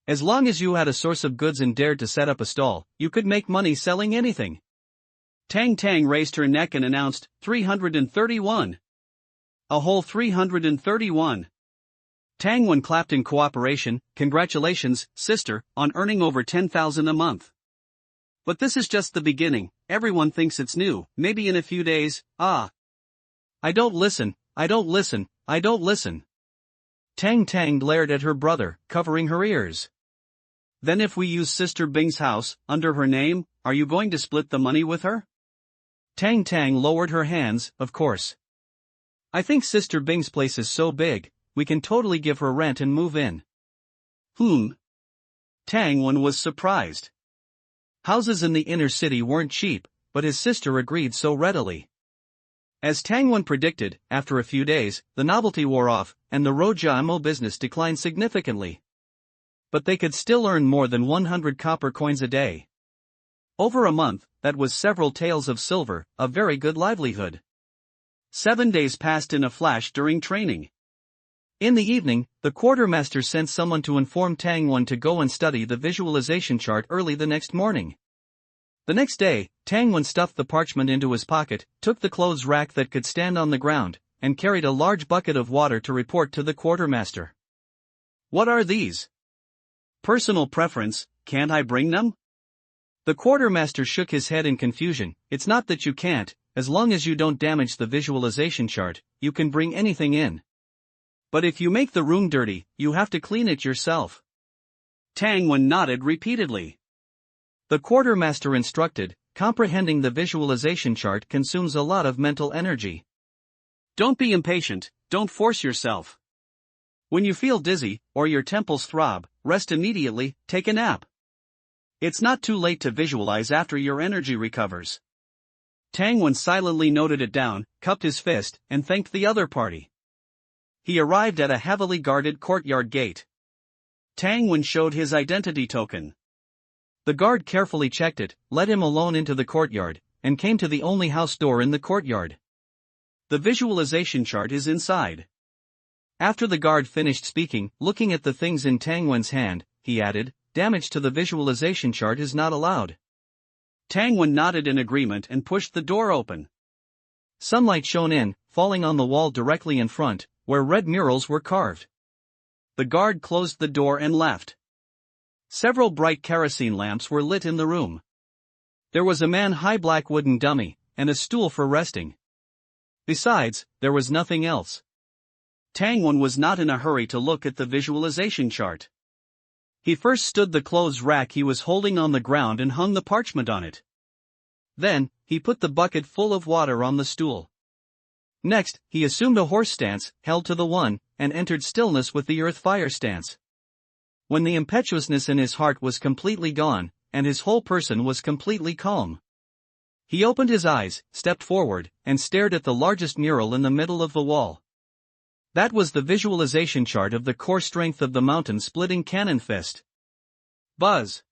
S2: As long as you had a source of goods and dared to set up a stall, you could make money selling anything. Tang raised her neck and announced, 331. A whole 331. Tangwon clapped in cooperation. Congratulations, sister, on earning over 10,000 a month. But this is just the beginning. Everyone thinks it's new, maybe in a few days. I don't listen. Tang glared at her brother, covering her ears. Then if we use Sister Bing's house, under her name, are you going to split the money with her? Tang lowered her hands, of course. I think Sister Bing's place is so big, we can totally give her rent and move in. Tangwon was surprised. Houses in the inner city weren't cheap, but his sister agreed so readily. As Tangwon predicted, after a few days, the novelty wore off, and the Rojamo business declined significantly. But they could still earn more than 100 copper coins a day. Over a month, that was several taels of silver, a very good livelihood. 7 days passed in a flash during training. In the evening, the quartermaster sent someone to inform Tangwon to go and study the visualization chart early the next morning. The next day, Tangwon stuffed the parchment into his pocket, took the clothes rack that could stand on the ground, and carried a large bucket of water to report to the quartermaster. What are these? Personal preference, can't I bring them? The quartermaster shook his head in confusion. It's not that you can't, as long as you don't damage the visualization chart, you can bring anything in. But if you make the room dirty, you have to clean it yourself. Tangwon nodded repeatedly. The quartermaster instructed, comprehending the visualization chart consumes a lot of mental energy. Don't be impatient, don't force yourself. When you feel dizzy, or your temples throb, rest immediately, take a nap. It's not too late to visualize after your energy recovers. Tangwon silently noted it down, cupped his fist, and thanked the other party. He arrived at a heavily guarded courtyard gate. Tang Wen showed his identity token.
S1: The guard carefully checked it, let him alone into the courtyard, and came to the only house door in the courtyard.
S2: The visualization chart is inside.
S1: After the guard finished speaking, looking at the things in Tang Wen's hand, he added, "Damage to the visualization chart is not allowed."
S2: Tang Wen nodded in agreement and pushed the door open.
S1: Sunlight shone in, falling on the wall directly in front, where red murals were carved.
S2: The guard closed the door and left. Several bright kerosene lamps were lit in the room.
S1: There was a man-high black wooden dummy, and a stool for resting. Besides, there was nothing else.
S2: Tang Wen was not in a hurry to look at the visualization chart. He first stood the clothes rack he was holding on the ground and hung the parchment on it.
S1: Then, he put the bucket full of water on the stool. Next, he assumed a horse stance, held to the one, and entered stillness with the earth-fire stance. When the impetuousness in his heart was completely gone, and his whole person was completely calm, he opened his eyes, stepped forward, and stared at the largest mural in the middle of the wall. That was the visualization chart of the core strength of the mountain-splitting cannon fist.
S2: Buzz!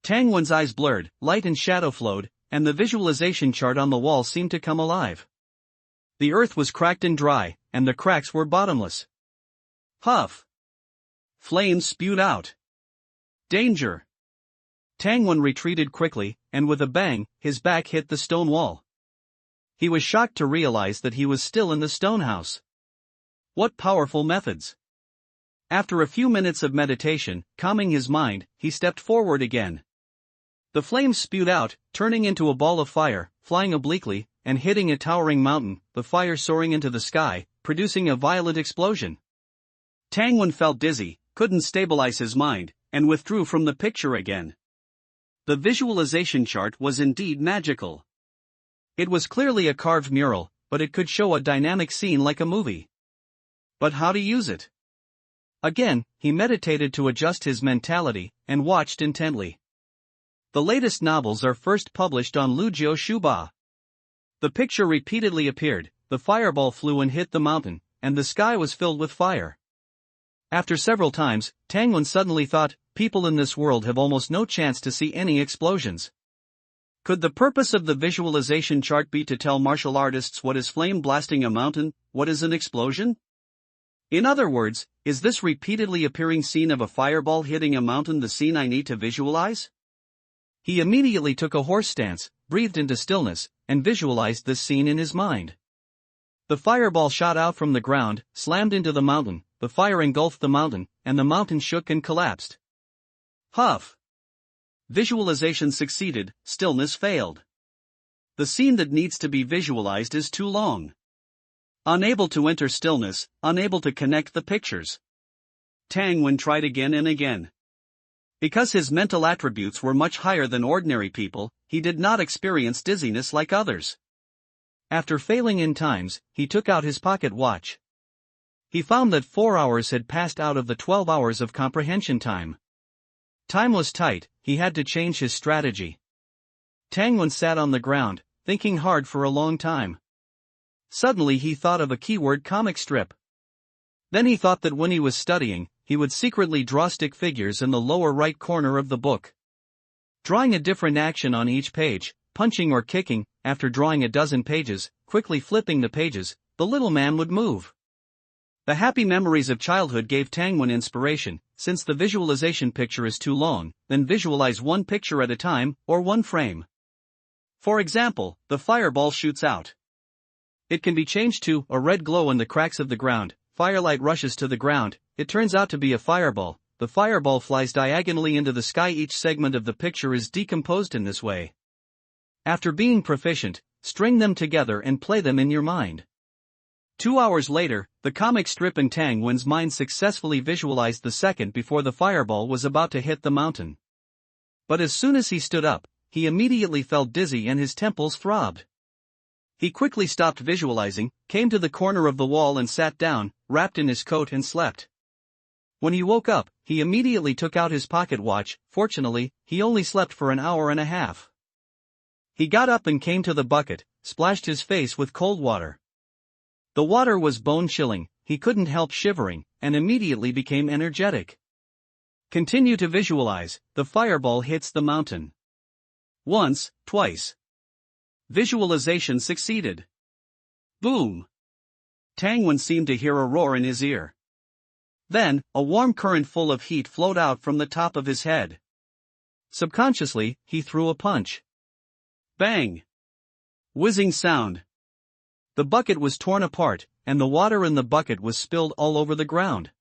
S1: Tang Wen's eyes blurred, light and shadow flowed, and the visualization chart on the wall seemed to come alive. The earth was cracked and dry, and the cracks were bottomless.
S2: Huff! Flames spewed out. Danger!
S1: Tang Wen retreated quickly, and with a bang, his back hit the stone wall. He was shocked to realize that he was still in the stone house. What powerful methods! After a few minutes of meditation, calming his mind, he stepped forward again. The flames spewed out, turning into a ball of fire, flying obliquely, and hitting a towering mountain, the fire soaring into the sky, producing a violent explosion.
S2: Tang Wen felt dizzy, couldn't stabilize his mind, and withdrew from the picture again. The visualization chart was indeed magical.
S1: It was clearly a carved mural, but it could show a dynamic scene like a movie.
S2: But how to use it?
S1: Again, he meditated to adjust his mentality, and watched intently. The latest novels are first published on Lujiu Shuba. The picture repeatedly appeared, the fireball flew and hit the mountain, and the sky was filled with fire. After several times, Tang Wen suddenly thought, people in this world have almost no chance to see any explosions. Could the purpose of the visualization chart be to tell martial artists what is flame blasting a mountain, what is an explosion? In other words, is this repeatedly appearing scene of a fireball hitting a mountain the scene I need to visualize? He immediately took a horse stance, breathed into stillness, and visualized this scene in his mind. The fireball shot out from the ground, slammed into the mountain, the fire engulfed the mountain, and the mountain shook and collapsed.
S2: Huff! Visualization succeeded, stillness failed. The scene that needs to be visualized is too long. Unable to enter stillness, unable to connect the pictures. Tang Wen tried again and again. Because his mental attributes were much higher than ordinary people, he did not experience dizziness like others. After failing in times, he took out his pocket watch. He found that 4 hours had passed out of the 12 hours of comprehension time. Time was tight, he had to change his strategy. Tang Wen sat on the ground, thinking hard for a long time. Suddenly he thought of a keyword comic strip. Then he thought that when he was studying, he would secretly draw stick figures in the lower right corner of the book. Drawing a different action on each page, punching or kicking, after drawing a dozen pages, quickly flipping the pages, the little man would move. The happy memories of childhood gave Tang Wen inspiration. Since the visualization picture is too long, then visualize one picture at a time, or one frame. For example, the fireball shoots out. It can be changed to a red glow in the cracks of the ground, firelight rushes to the ground, it turns out to be a fireball, the fireball flies diagonally into the sky. Each segment of the picture is decomposed in this way. After being proficient, string them together and play them in your mind. 2 hours later, the comic strip in Tang Wen's mind successfully visualized the second before the fireball was about to hit the mountain. But as soon as he stood up, he immediately felt dizzy and his temples throbbed. He quickly stopped visualizing, came to the corner of the wall and sat down, wrapped in his coat and slept. When he woke up, he immediately took out his pocket watch. Fortunately, he only slept for an hour and a half. He got up and came to the bucket, splashed his face with cold water. The water was bone-chilling,
S1: he couldn't help shivering, and immediately became energetic. Continue to visualize, the fireball hits the mountain. Once, twice. Visualization succeeded. Boom! Tangwen seemed to hear a roar in his ear. Then, a warm current full of heat flowed out from the top of his head. Subconsciously, he threw a punch. Bang! Whizzing sound. The bucket was torn apart, and the water in the bucket was spilled all over the ground.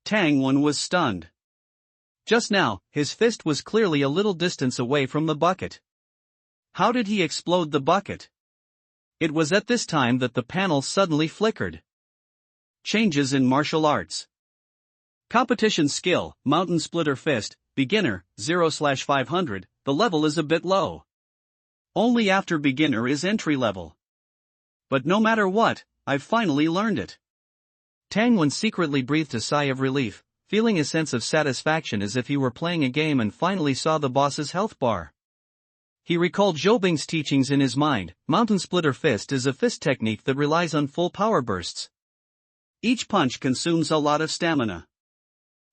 S1: Tangwen was stunned. Just now, his fist was clearly a little distance away from the bucket. How did he explode the bucket? It was at this time that the panel suddenly flickered. Changes in martial arts. Competition skill, Mountain Splitter Fist, beginner, 0/500, the level is a bit low. Only after beginner is entry level. But no matter what, I've finally learned it. Tangwen secretly breathed a sigh of relief, feeling a sense of satisfaction as if he were playing a game and finally saw the boss's health bar. He recalled Zhou teachings in his mind. Mountain Splitter Fist is a fist technique that relies on full power bursts. Each punch consumes a lot of stamina.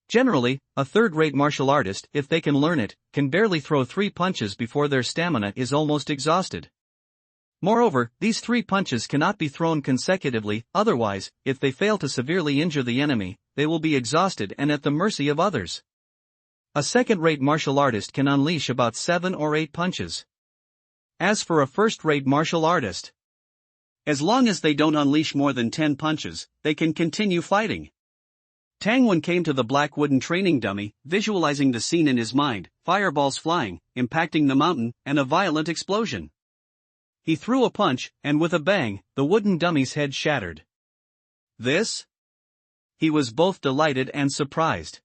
S1: Generally, a third-rate martial artist, if they can learn it, can barely throw 3 punches before their stamina is almost exhausted. Moreover, these 3 punches cannot be thrown consecutively, otherwise, if they fail to severely injure the enemy, they will be exhausted and at the mercy of others. A second-rate martial artist can unleash about 7 or 8 punches. As for a first-rate martial artist, as long as they don't unleash more than 10 punches, they can continue fighting. Tangwen came to the black wooden training dummy, visualizing the scene in his mind, fireballs flying, impacting the mountain, and a violent explosion. He threw a punch, and with a bang, the wooden dummy's head shattered. This? He was both delighted and surprised.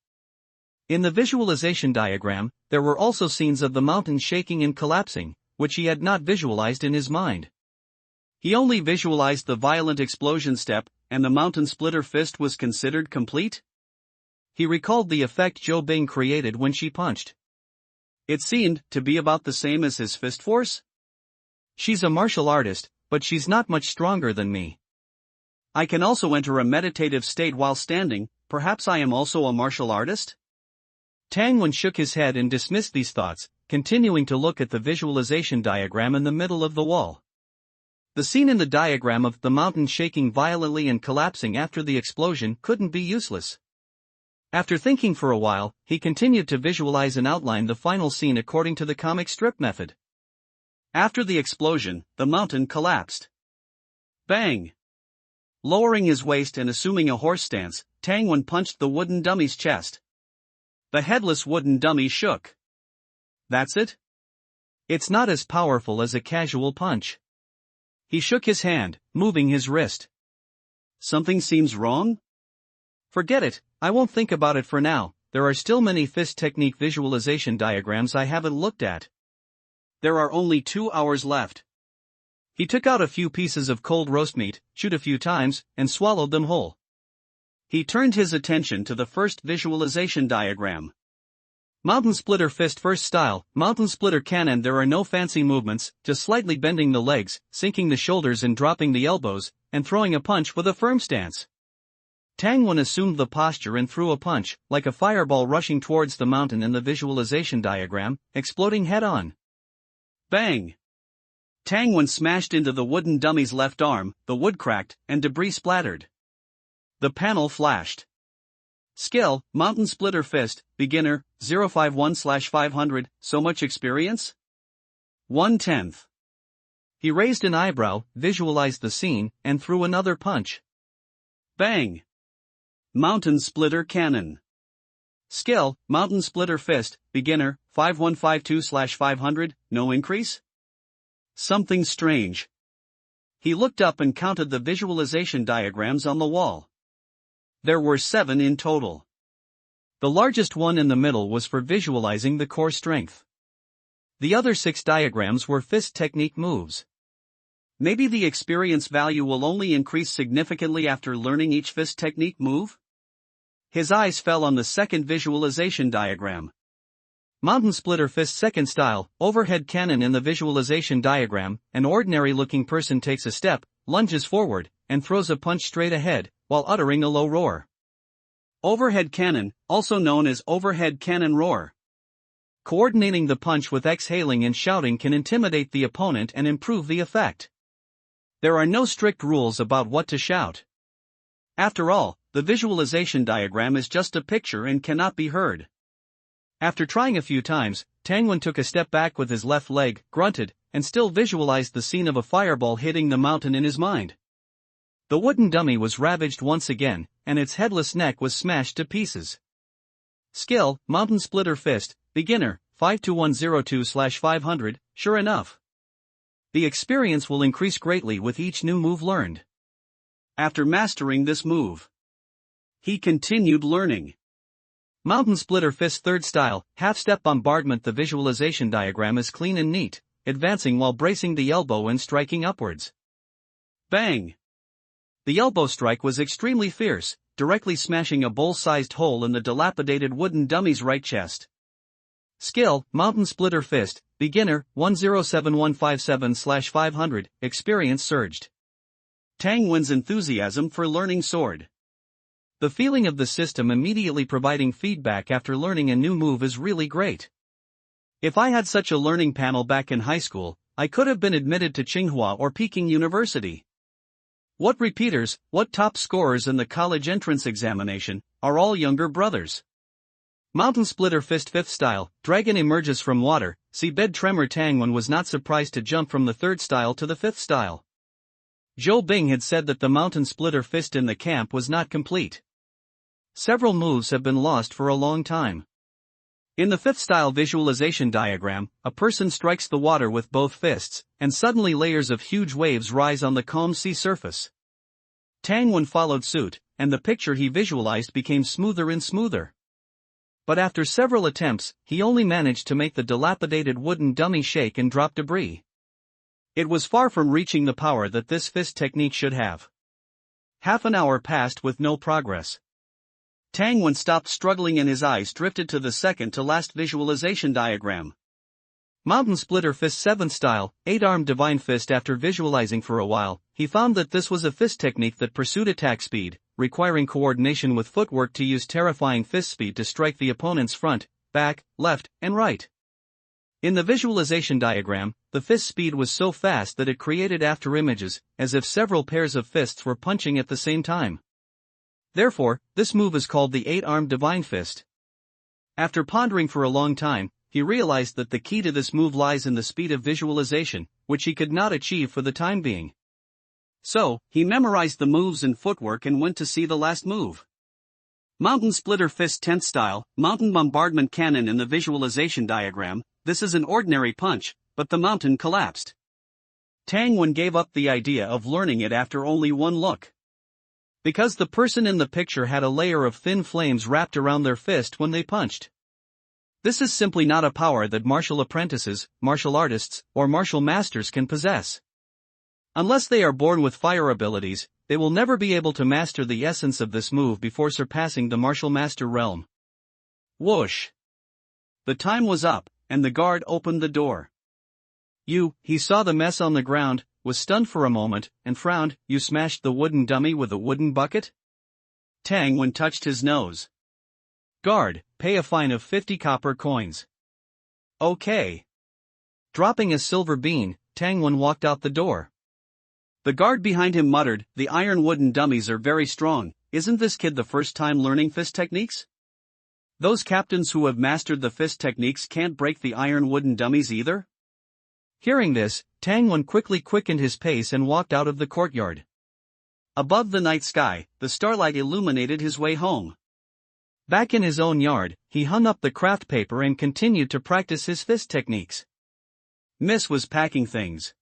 S1: In the visualization diagram, there were also scenes of the mountain shaking and collapsing, which he had not visualized in his mind. He only visualized the violent explosion step, and the Mountain Splitter Fist was considered complete? He recalled the effect Zhou Bing created when she punched. It seemed to be about the same as his fist force. She's a martial artist, but she's not much stronger than me. I can also enter a meditative state while standing, perhaps I am also a martial artist? Tangwen shook his head and dismissed these thoughts, continuing to look at the visualization diagram in the middle of the wall. The scene in the diagram of the mountain shaking violently and collapsing after the explosion couldn't be useless. After thinking for a while, he continued to visualize and outline the final scene according to the comic strip method. After the explosion, the mountain collapsed. Bang! Lowering his waist and assuming a horse stance, Tangwen punched the wooden dummy's chest. The headless wooden dummy shook. That's it? It's not as powerful as a casual punch. He shook his hand, moving his wrist. Something seems wrong? Forget it, I won't think about it for now. There are still many fist technique visualization diagrams I haven't looked at. There are only 2 hours left. He took out a few pieces of cold roast meat, chewed a few times, and swallowed them whole. He turned his attention to the first visualization diagram. Mountain Splitter Fist First Style, Mountain Splitter Cannon. There are no fancy movements, just slightly bending the legs, sinking the shoulders and dropping the elbows, and throwing a punch with a firm stance. Tangwen assumed the posture and threw a punch, like a fireball rushing towards the mountain in the visualization diagram, exploding head-on. Bang! Tangwen smashed into the wooden dummy's left arm, the wood cracked, and debris splattered. The panel flashed. Skill, Mountain Splitter Fist, beginner, 051/500, so much experience? 1/10. He raised an eyebrow, visualized the scene, and threw another punch. Bang! Mountain Splitter Cannon. Skill, Mountain Splitter Fist, beginner, 5152/500, no increase? Something strange. He looked up and counted the visualization diagrams on the wall. There were 7 in total. The largest one in the middle was for visualizing the core strength. The other 6 diagrams were fist technique moves. Maybe the experience value will only increase significantly after learning each fist technique move? His eyes fell on the second visualization diagram. Mountain Splitter Fist Second Style, overhead cannon. In the visualization diagram, an ordinary-looking person takes a step, lunges forward, and throws a punch straight ahead, while uttering a low roar.
S2: Overhead cannon, also known as overhead cannon roar.
S1: Coordinating the punch with exhaling and shouting can intimidate the opponent and improve the effect. There are no strict rules about what to shout. After all, the visualization diagram is just a picture and cannot be heard. After trying a few times, Tangwon took a step back with his left leg, grunted, and still visualized the scene of a fireball hitting the mountain in his mind. The wooden dummy was ravaged once again, and its headless neck was smashed to pieces. Skill, Mountain Splitter Fist, Beginner, 52102/500, sure enough. The experience will increase greatly with each new move learned.
S2: After mastering this move, he continued learning
S1: Mountain Splitter Fist Third Style, Half-Step Bombardment. The visualization diagram is clean and neat, advancing while bracing the elbow and striking upwards.
S2: Bang!
S1: The elbow strike was extremely fierce, directly smashing a bowl-sized hole in the dilapidated wooden dummy's right chest. Skill, Mountain Splitter Fist, Beginner, 107157/500, Experience surged.
S2: Tangwon's enthusiasm for learning soared.
S1: The feeling of the system immediately providing feedback after learning a new move is really great. If I had such a learning panel back in high school, I could have been admitted to Tsinghua or Peking University. What repeaters, what top scorers in the college entrance examination, are all younger brothers. Mountain Splitter Fist Fifth Style, Dragon emerges from water. See bed tremor. Tangwon was not surprised to jump from the third style to the fifth style. Zhou Bing had said that the Mountain Splitter Fist in the camp was not complete. Several moves have been lost for a long time. In the fifth style visualization diagram, a person strikes the water with both fists, and suddenly layers of huge waves rise on the calm sea surface. Tangwon followed suit, and the picture he visualized became smoother and smoother. But after several attempts, he only managed to make the dilapidated wooden dummy shake and drop debris. It was far from reaching the power that this fist technique should have. Half an hour passed with no progress. Tangwon stopped struggling and his eyes drifted to the second-to-last visualization diagram. Mountain Splitter Fist 7th Style, 8-Armed Divine Fist. After visualizing for a while, he found that this was a fist technique that pursued attack speed, requiring coordination with footwork to use terrifying fist speed to strike the opponent's front, back, left, and right. In the visualization diagram, the fist speed was so fast that it created afterimages, as if several pairs of fists were punching at the same time. Therefore, this move is called the 8-Armed Divine Fist. After pondering for a long time, he realized that the key to this move lies in the speed of visualization, which he could not achieve for the time being. So, he memorized the moves and footwork and went to see the last move. Mountain Splitter Fist 10th Style, Mountain Bombardment Cannon. In the visualization diagram, this is an ordinary punch, but the mountain collapsed. Tangwon gave up the idea of learning it after only one look. Because the person in the picture had a layer of thin flames wrapped around their fist when they punched. This is simply not a power that martial apprentices, martial artists, or martial masters can possess. Unless they are born with fire abilities, they will never be able to master the essence of this move before surpassing the martial master realm. Whoosh! The time was up, and the guard opened the door. He saw the mess on the ground, was stunned for a moment, and frowned. You smashed the wooden dummy with a wooden bucket? Tangwon touched his nose. Guard, pay a fine of 50 copper coins. Okay. Dropping a silver bean, Tangwon walked out the door. The guard behind him muttered, the iron wooden dummies are very strong. Isn't this kid the first time learning fist techniques? Those captains who have mastered the fist techniques can't break the iron wooden dummies either? Hearing this, Tangwon quickly quickened his pace and walked out of the courtyard. Above the night sky, the starlight illuminated his way home. Back in his own yard, he hung up the craft paper and continued to practice his fist techniques. Miss was packing things.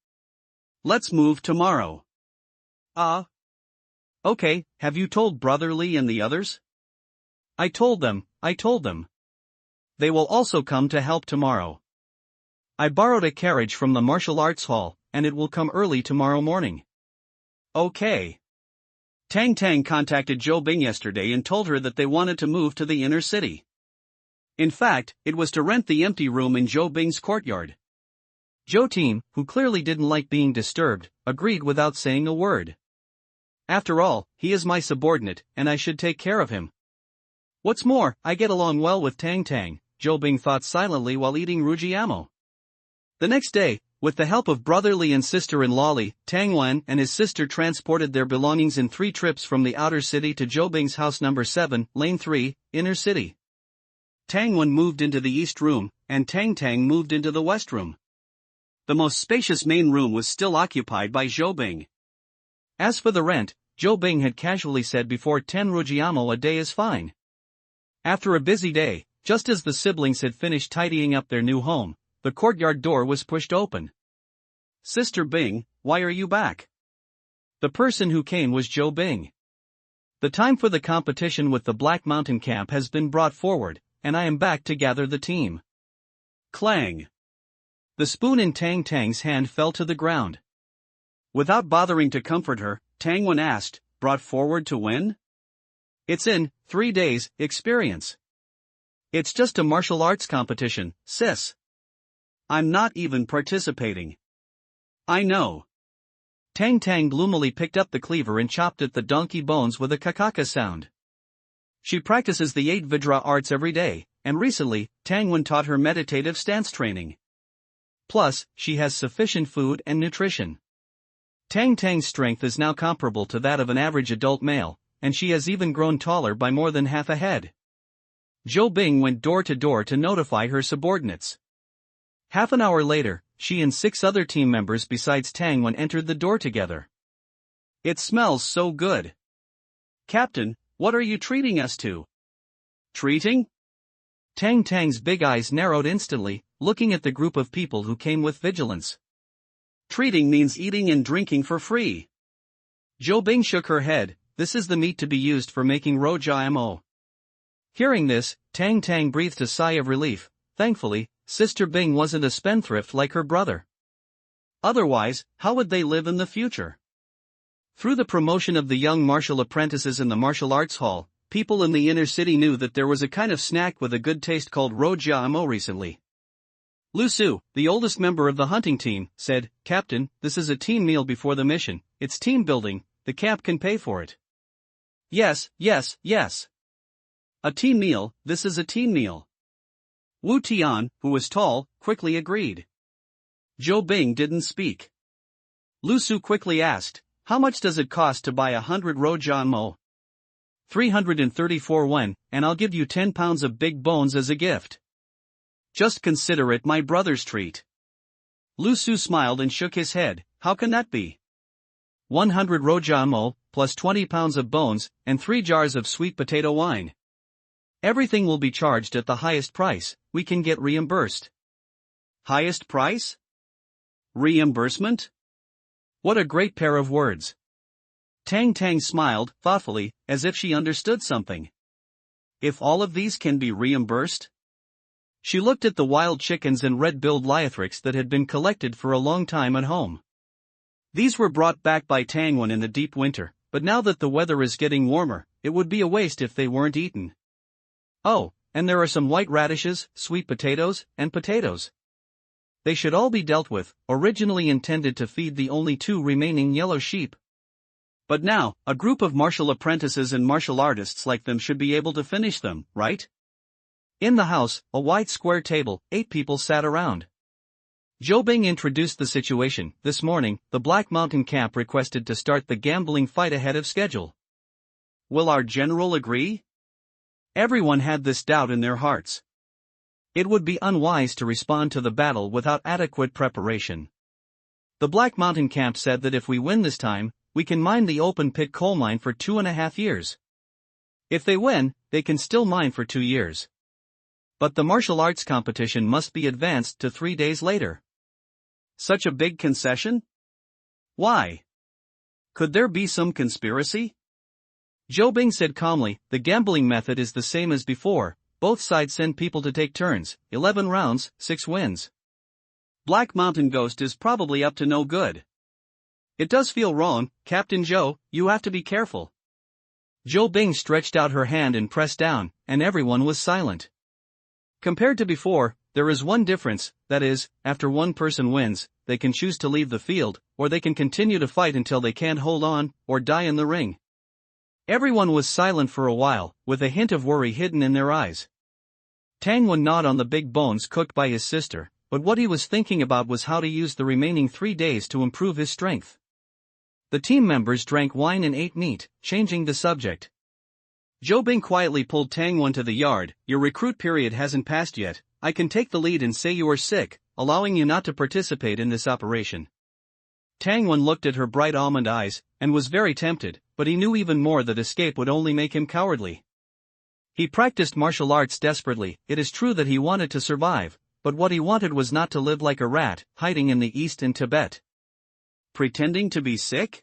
S1: Let's move tomorrow. Okay, have you told Brother Lee and the others? I told them. They will also come to help tomorrow. I borrowed a carriage from the martial arts hall, and it will come early tomorrow morning. Okay. Tang contacted Zhou Bing yesterday and told her that they wanted to move to the inner city. In fact, it was to rent the empty room in Zhou Bing's courtyard. Zhou Team, who clearly didn't like being disturbed, agreed without saying a word. After all, he is my subordinate, and I should take care of him. What's more, I get along well with Tang Tang, Zhou Bing thought silently while eating Rujiamo. The next day, with the help of brother-in-law and sister-in-law Li, Tang Wen and his sister transported their belongings in 3 trips from the outer city to Zhou Bing's house number 7, lane 3, inner city. Tang Wen moved into the east room, and Tang Tang moved into the west room. The most spacious main room was still occupied by Zhou Bing. As for the rent, Zhou Bing had casually said before 10 Rujiamo a day is fine. After a busy day, just as the siblings had finished tidying up their new home, the courtyard door was pushed open. Sister Bing, why are you back? The person who came was Zhou Bing. The time for the competition with the Black Mountain Camp has been brought forward, and I am back to gather the team. Clang. The spoon in Tang Tang's hand fell to the ground. Without bothering to comfort her, Tang Wen asked, brought forward to win? It's in 3 days, experience. It's just a martial arts competition, sis. I'm not even participating. I know. Tang Tang gloomily picked up the cleaver and chopped at the donkey bones with a kakaka sound. She practices the 8 Vidra arts every day, and recently, Tang Wen taught her meditative stance training. Plus, she has sufficient food and nutrition. Tang Tang's strength is now comparable to that of an average adult male, and she has even grown taller by more than half a head. Zhou Bing went door to door to notify her subordinates. Half an hour later, she and 6 other team members besides Tang Wen entered the door together. It smells so good. Captain, what are you treating us to? Treating? Tang Tang's big eyes narrowed instantly, looking at the group of people who came with vigilance. Treating means eating and drinking for free. Zhou Bing shook her head, this is the meat to be used for making Rujiamo. Hearing this, Tang Tang breathed a sigh of relief. Thankfully, Sister Bing wasn't a spendthrift like her brother. Otherwise, how would they live in the future? Through the promotion of the young martial apprentices in the martial arts hall, people in the inner city knew that there was a kind of snack with a good taste called Rujiamo recently. Lu Su, the oldest member of the hunting team, said, Captain, this is a team meal before the mission, it's team building, the camp can pay for it. Yes. A team meal, this is a team meal. Wu Tian, who was tall, quickly agreed. Zhou Bing didn't speak. Lu Su quickly asked, how much does it cost to buy 100 Rujiamo? 334 wen, and I'll give you 10 pounds of big bones as a gift. Just consider it my brother's treat. Lu Su smiled and shook his head, how can that be? 100 Rujiamo, plus 20 pounds of bones, and 3 jars of sweet potato wine. Everything will be charged at the highest price, we can get reimbursed. Highest price? Reimbursement? What a great pair of words. Tang Tang smiled, thoughtfully, as if she understood something. If all of these can be reimbursed? She looked at the wild chickens and red-billed liathrics that had been collected for a long time at home. These were brought back by Tang Wen in the deep winter, but now that the weather is getting warmer, it would be a waste if they weren't eaten. Oh, and there are some white radishes, sweet potatoes, and potatoes. They should all be dealt with, originally intended to feed the only 2 remaining yellow sheep. But now, a group of martial apprentices and martial artists like them should be able to finish them, right? In the house, a wide square table, 8 people sat around. Zhou Bing introduced the situation. This morning, the Black Mountain Camp requested to start the gambling fight ahead of schedule. Will our general agree? Everyone had this doubt in their hearts. It would be unwise to respond to the battle without adequate preparation. The Black Mountain Camp said that if we win this time, we can mine the open pit coal mine for 2.5 years. If they win, they can still mine for 2 years. But the martial arts competition must be advanced to 3 days later. Such a big concession? Why? Could there be some conspiracy? Zhou Bing said calmly, the gambling method is the same as before, both sides send people to take turns, 11 rounds, 6 wins. Black Mountain Ghost is probably up to no good. It does feel wrong, Captain Zhou, you have to be careful. Zhou Bing stretched out her hand and pressed down, and everyone was silent. Compared to before, There is one difference, that is, after one person wins, they can choose to leave the field, or they can continue to fight until they can't hold on, or die in the ring. Everyone was silent for a while, with a hint of worry hidden in their eyes. Tangwon gnawed on the big bones cooked by his sister, but what he was thinking about was how to use the remaining 3 days to improve his strength. The team members drank wine and ate meat, changing the subject. Zhou Bing quietly pulled Tangwon to the yard. Your recruit period hasn't passed yet. I can take the lead and say you are sick, allowing you not to participate in this operation. Tangwon looked at her bright almond eyes, and was very tempted, but he knew even more that escape would only make him cowardly. He practiced martial arts desperately. It is true that he wanted to survive, but what he wanted was not to live like a rat, hiding in the East in Tibet. Pretending to be sick?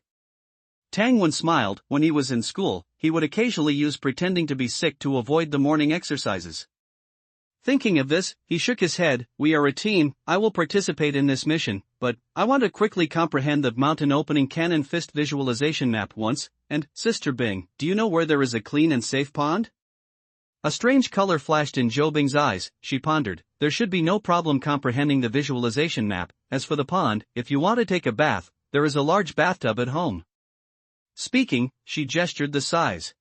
S1: Tangwon smiled. When he was in school, he would occasionally use pretending to be sick to avoid the morning exercises. Thinking of this, he shook his head. We are a team. I will participate in this mission, but I want to quickly comprehend the mountain opening cannon fist visualization map once. And, Sister Bing, do you know where there is a clean and safe pond? A strange color flashed in Zhou Bing's eyes. She pondered. There should be no problem comprehending the visualization map. As for the pond, if you want to take a bath, there is a large bathtub at home. Speaking, she gestured the size.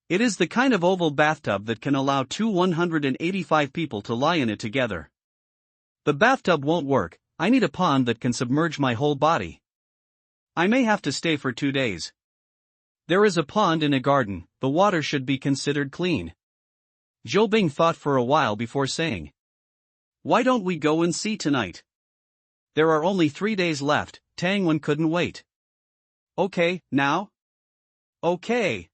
S1: It is the kind of oval bathtub that can allow 185 people to lie in it together. The bathtub won't work. I need a pond that can submerge my whole body. I may have to stay for 2 days. There is a pond in a garden. The water should be considered clean. Zhou Bing thought for a while before saying, why don't we go and see tonight? There are only 3 days left. Tangwon couldn't wait. Okay, now? Okay.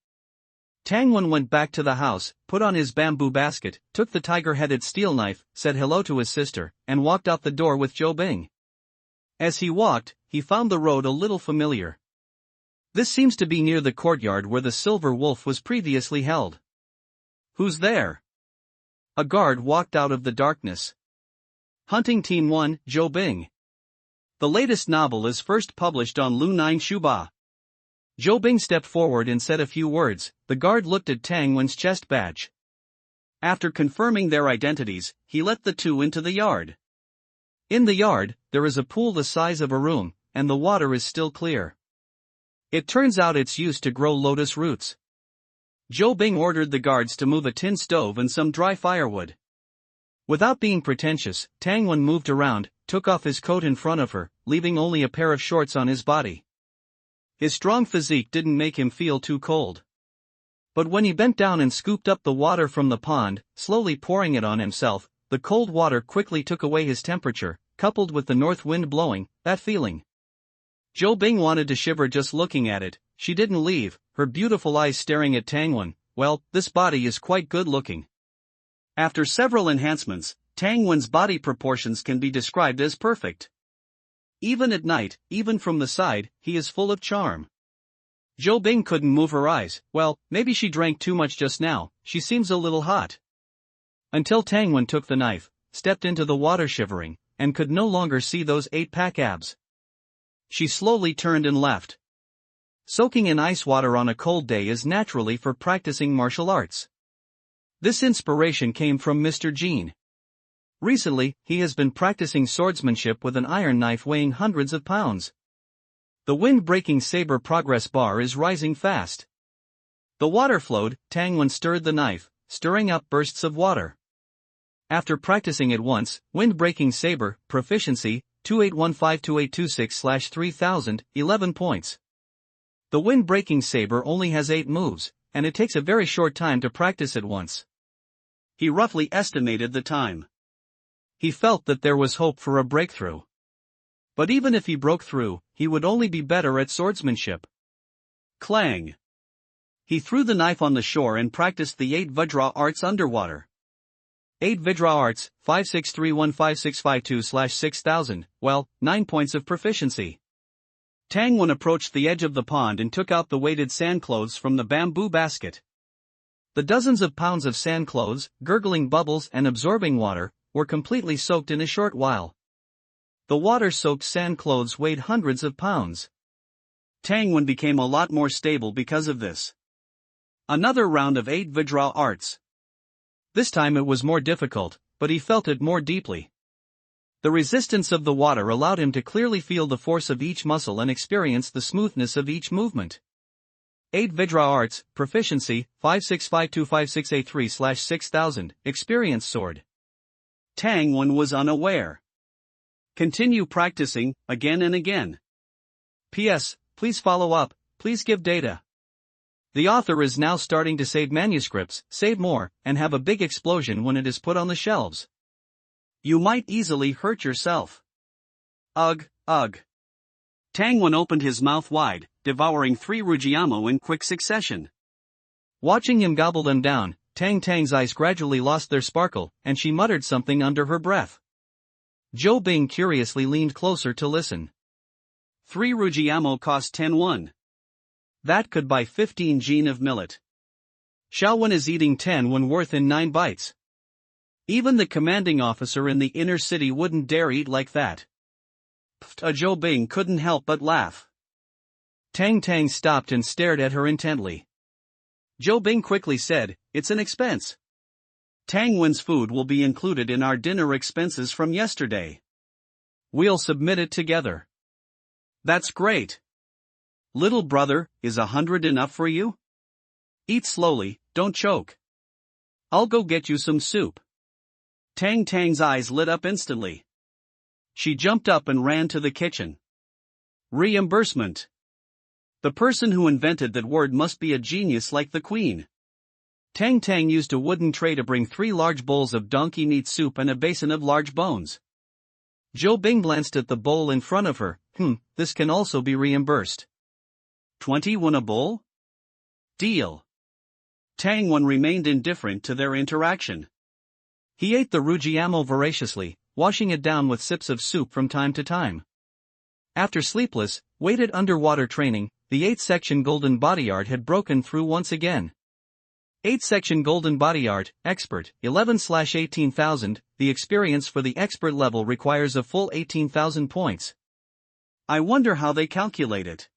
S1: Tangwon went back to the house, put on his bamboo basket, took the tiger-headed steel knife, said hello to his sister, and walked out the door with Zhou Bing. As he walked, he found the road a little familiar. This seems to be near the courtyard where the silver wolf was previously held. Who's there? A guard walked out of the darkness. Hunting Team 1, Zhou Bing. The latest novel is first published on Lu Nine Shuba. Zhou Bing stepped forward and said a few words. The guard looked at Tangwon's chest badge. After confirming their identities, he let the two into the yard. In the yard, there is a pool the size of a room, and the water is still clear. It turns out it's used to grow lotus roots. Zhou Bing ordered the guards to move a tin stove and some dry firewood. Without being pretentious, Tangwon moved around, took off his coat in front of her, leaving only a pair of shorts on his body. His strong physique didn't make him feel too cold. But when he bent down and scooped up the water from the pond, slowly pouring it on himself, the cold water quickly took away his temperature, coupled with the north wind blowing, that feeling. Zhou Bing wanted to shiver just looking at it. She didn't leave, her beautiful eyes staring at Tangwon. Well, this body is quite good looking. After several enhancements, Tangwon's body proportions can be described as perfect. Even at night, even from the side, he is full of charm. Zhou Bing couldn't move her eyes. Well, maybe she drank too much just now, she seems a little hot. Until Tangwon took the knife, stepped into the water shivering, and could no longer see those 8-pack abs. She slowly turned and left. Soaking in ice water on a cold day is naturally for practicing martial arts. This inspiration came from Mr. Jean. Recently, he has been practicing swordsmanship with an iron knife weighing hundreds of pounds. The wind-breaking saber progress bar is rising fast. The water flowed. Tangwon stirred the knife, stirring up bursts of water. After practicing it once, wind-breaking saber, proficiency, 28152826/3000, 11 points. The wind-breaking saber only has 8 moves, and it takes a very short time to practice it once. He roughly estimated the time. He felt that there was hope for a breakthrough. But even if he broke through, he would only be better at swordsmanship. Clang! He threw the knife on the shore and practiced the 8 Vajra arts underwater. 8 Vajra arts, 56315652/6000, well, 9 points of proficiency. Tangwon approached the edge of the pond and took out the weighted sand clothes from the bamboo basket. The dozens of pounds of sand clothes, gurgling bubbles and absorbing water, were completely soaked in a short while. The water-soaked sand clothes weighed hundreds of pounds. Tangwon became a lot more stable because of this. Another round of 8 Vajra arts. This time it was more difficult, but he felt it more deeply. The resistance of the water allowed him to clearly feel the force of each muscle and experience the smoothness of each movement. 8 Vidra Arts, Proficiency, 565256A3/6000, Experience Sword.
S2: Tang Wen was unaware. Continue practicing, again and again.
S1: P.S. Please follow up, please give data. The author is now starting to save manuscripts, save more, and have a big explosion when it is put on the shelves.
S2: You might easily hurt yourself. Ugh, ugh. Tang Wen opened his mouth wide, devouring 3 Rujiamo in quick succession.
S1: Watching him gobble them down, Tang's eyes gradually lost their sparkle, and she muttered something under her breath. Zhou Bing curiously leaned closer to listen.
S2: 3 Rujiamo cost 10 won.
S1: That could buy 15 jin of millet. Xiao Wen is eating 10 when worth in 9 bites. Even the commanding officer in the inner city wouldn't dare eat like that.
S2: Zhou Bing couldn't help but laugh.
S1: Tang stopped and stared at her intently. Zhou Bing quickly said, "It's an expense.
S2: Tang Wen's food will be included in our dinner expenses from yesterday.
S1: We'll submit it together."
S2: That's great. Little brother, is 100 enough for you? Eat slowly, don't choke. I'll go get you some soup. Tang's eyes lit up instantly. She jumped up and ran to the kitchen. Reimbursement. The person who invented that word must be a genius like the queen.
S1: Tang used a wooden tray to bring 3 large bowls of donkey meat soup and a basin of large bones. Zhou Bing glanced at the bowl in front of her. This can also be reimbursed.
S2: 20 won a bowl? Deal. Tang Wen remained indifferent to their interaction.
S1: He ate the Rujiamo voraciously, washing it down with sips of soup from time to time. After sleepless, weighted underwater training, the 8th-section Golden Body Art had broken through once again. 8th-section Golden Body Art, Expert, 11/18,000, the experience for the expert level requires a full 18,000 points.
S2: I wonder how they calculate it.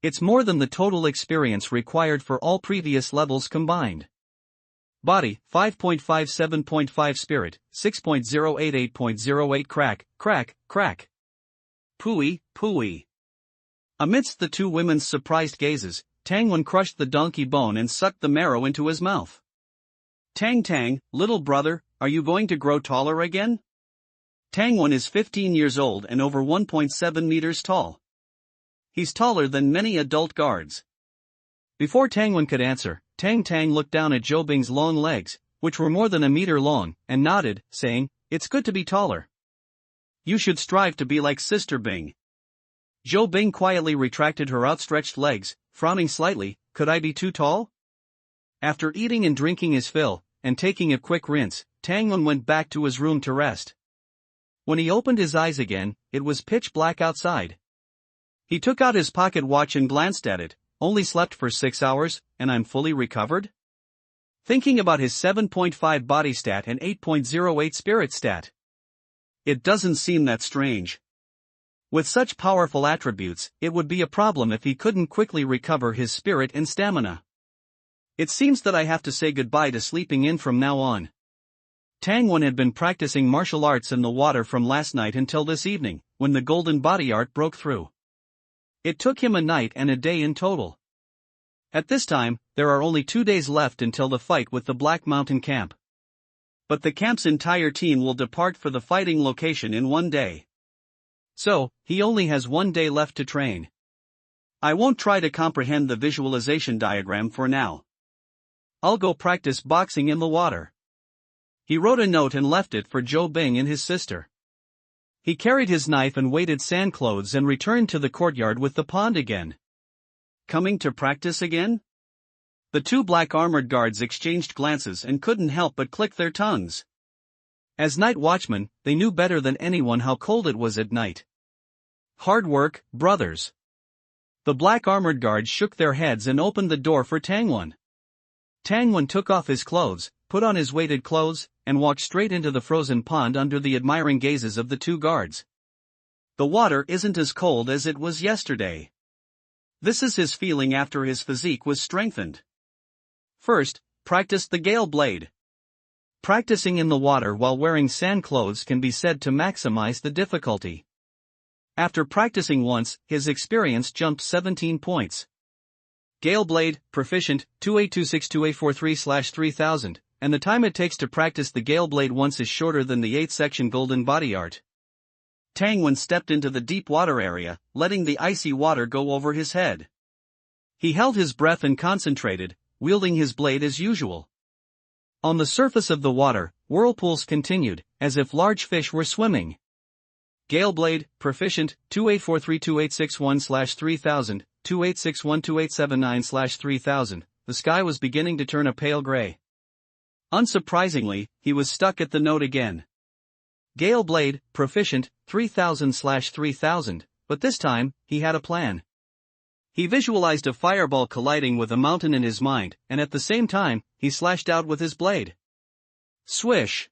S1: It's more than the total experience required for all previous levels combined. Body, 5.57.5 Spirit, 6.088.08 Crack, crack, crack.
S2: Pooey.
S1: Amidst the 2 women's surprised gazes, Tang Wen crushed the donkey bone and sucked the marrow into his mouth.
S2: Tang, little brother, are you going to grow taller again? Tang Wen is 15 years old and over 1.7 meters tall. He's taller than many adult guards.
S1: Before Tang Wen could answer, Tang looked down at Zhou Bing's long legs, which were more than a meter long, and nodded, saying, "It's good to be taller.
S2: You should strive to be like Sister Bing."
S1: Zhou Bing quietly retracted her outstretched legs, frowning slightly. Could I be too tall? After eating and drinking his fill, and taking a quick rinse, Tang Wen went back to his room to rest. When he opened his eyes again, it was pitch black outside. He took out his pocket watch and glanced at it. Only slept for 6 hours, and I'm fully recovered? Thinking about his 7.5 body stat and 8.08 spirit stat.
S2: It doesn't seem that strange.
S1: With such powerful attributes, it would be a problem if he couldn't quickly recover his spirit and stamina. It seems that I have to say goodbye to sleeping in from now on. Tang Wen had been practicing martial arts in the water from last night until this evening, when the Golden Body Art broke through. It took him a night and a day in total. At this time, there are only 2 days left until the fight with the Black Mountain camp. But the camp's entire team will depart for the fighting location in 1 day. So, he only has 1 day left to train. I won't try to comprehend the visualization diagram for now. I'll go practice boxing in the water. He wrote a note and left it for Zhou Bing and his sister. He carried his knife and weighted sand clothes and returned to the courtyard with the pond again.
S2: Coming to practice again? The 2 black armored guards exchanged glances and couldn't help but click their tongues.
S1: As night watchmen, they knew better than anyone how cold it was at night. Hard work, brothers. The black armored guards shook their heads and opened the door for Tang Wen. Tang Wen took off his clothes, put on his weighted clothes, and walked straight into the frozen pond under the admiring gazes of the 2 guards. The water isn't as cold as it was yesterday. This is his feeling after his physique was strengthened. First, practice the Gale Blade. Practicing in the water while wearing sand clothes can be said to maximize the difficulty. After practicing once, his experience jumped 17 points. Gale Blade, Proficient, 28262843/3000, and the time it takes to practice the Gale Blade once is shorter than the 8th section Golden Body Art. Tangwen stepped into the deep water area, letting the icy water go over his head. He held his breath and concentrated, wielding his blade as usual. On the surface of the water, whirlpools continued, as if large fish were swimming. Gale Blade, Proficient, 28432861/3000, 28612879/3000, the sky was beginning to turn a pale gray. Unsurprisingly, he was stuck at the note again. Gale Blade, Proficient, 3000/3000, but this time, he had a plan. He visualized a fireball colliding with a mountain in his mind, and at the same time, he slashed out with his blade. Swish!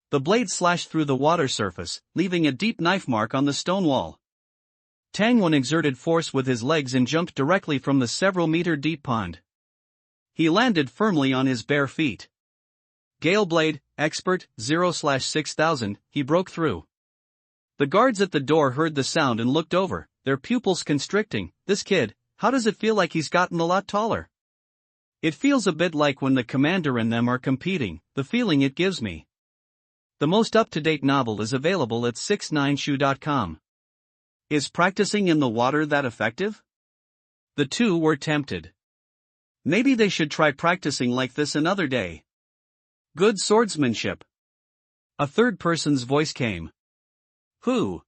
S1: The blade slashed through the water surface, leaving a deep knife mark on the stone wall. Tangwen exerted force with his legs and jumped directly from the several-meter-deep pond. He landed firmly on his bare feet. Gale Blade, Expert, 0/6000, he broke through. The guards at the door heard the sound and looked over, their pupils constricting. This kid, how does it feel like he's gotten a lot taller? It feels a bit like when the commander and them are competing, the feeling it gives me. The most up-to-date novel is available at 69shu.com. Is practicing in the water that effective? The two were tempted. Maybe they should try practicing like this another day. Good swordsmanship. A third person's voice came. Who?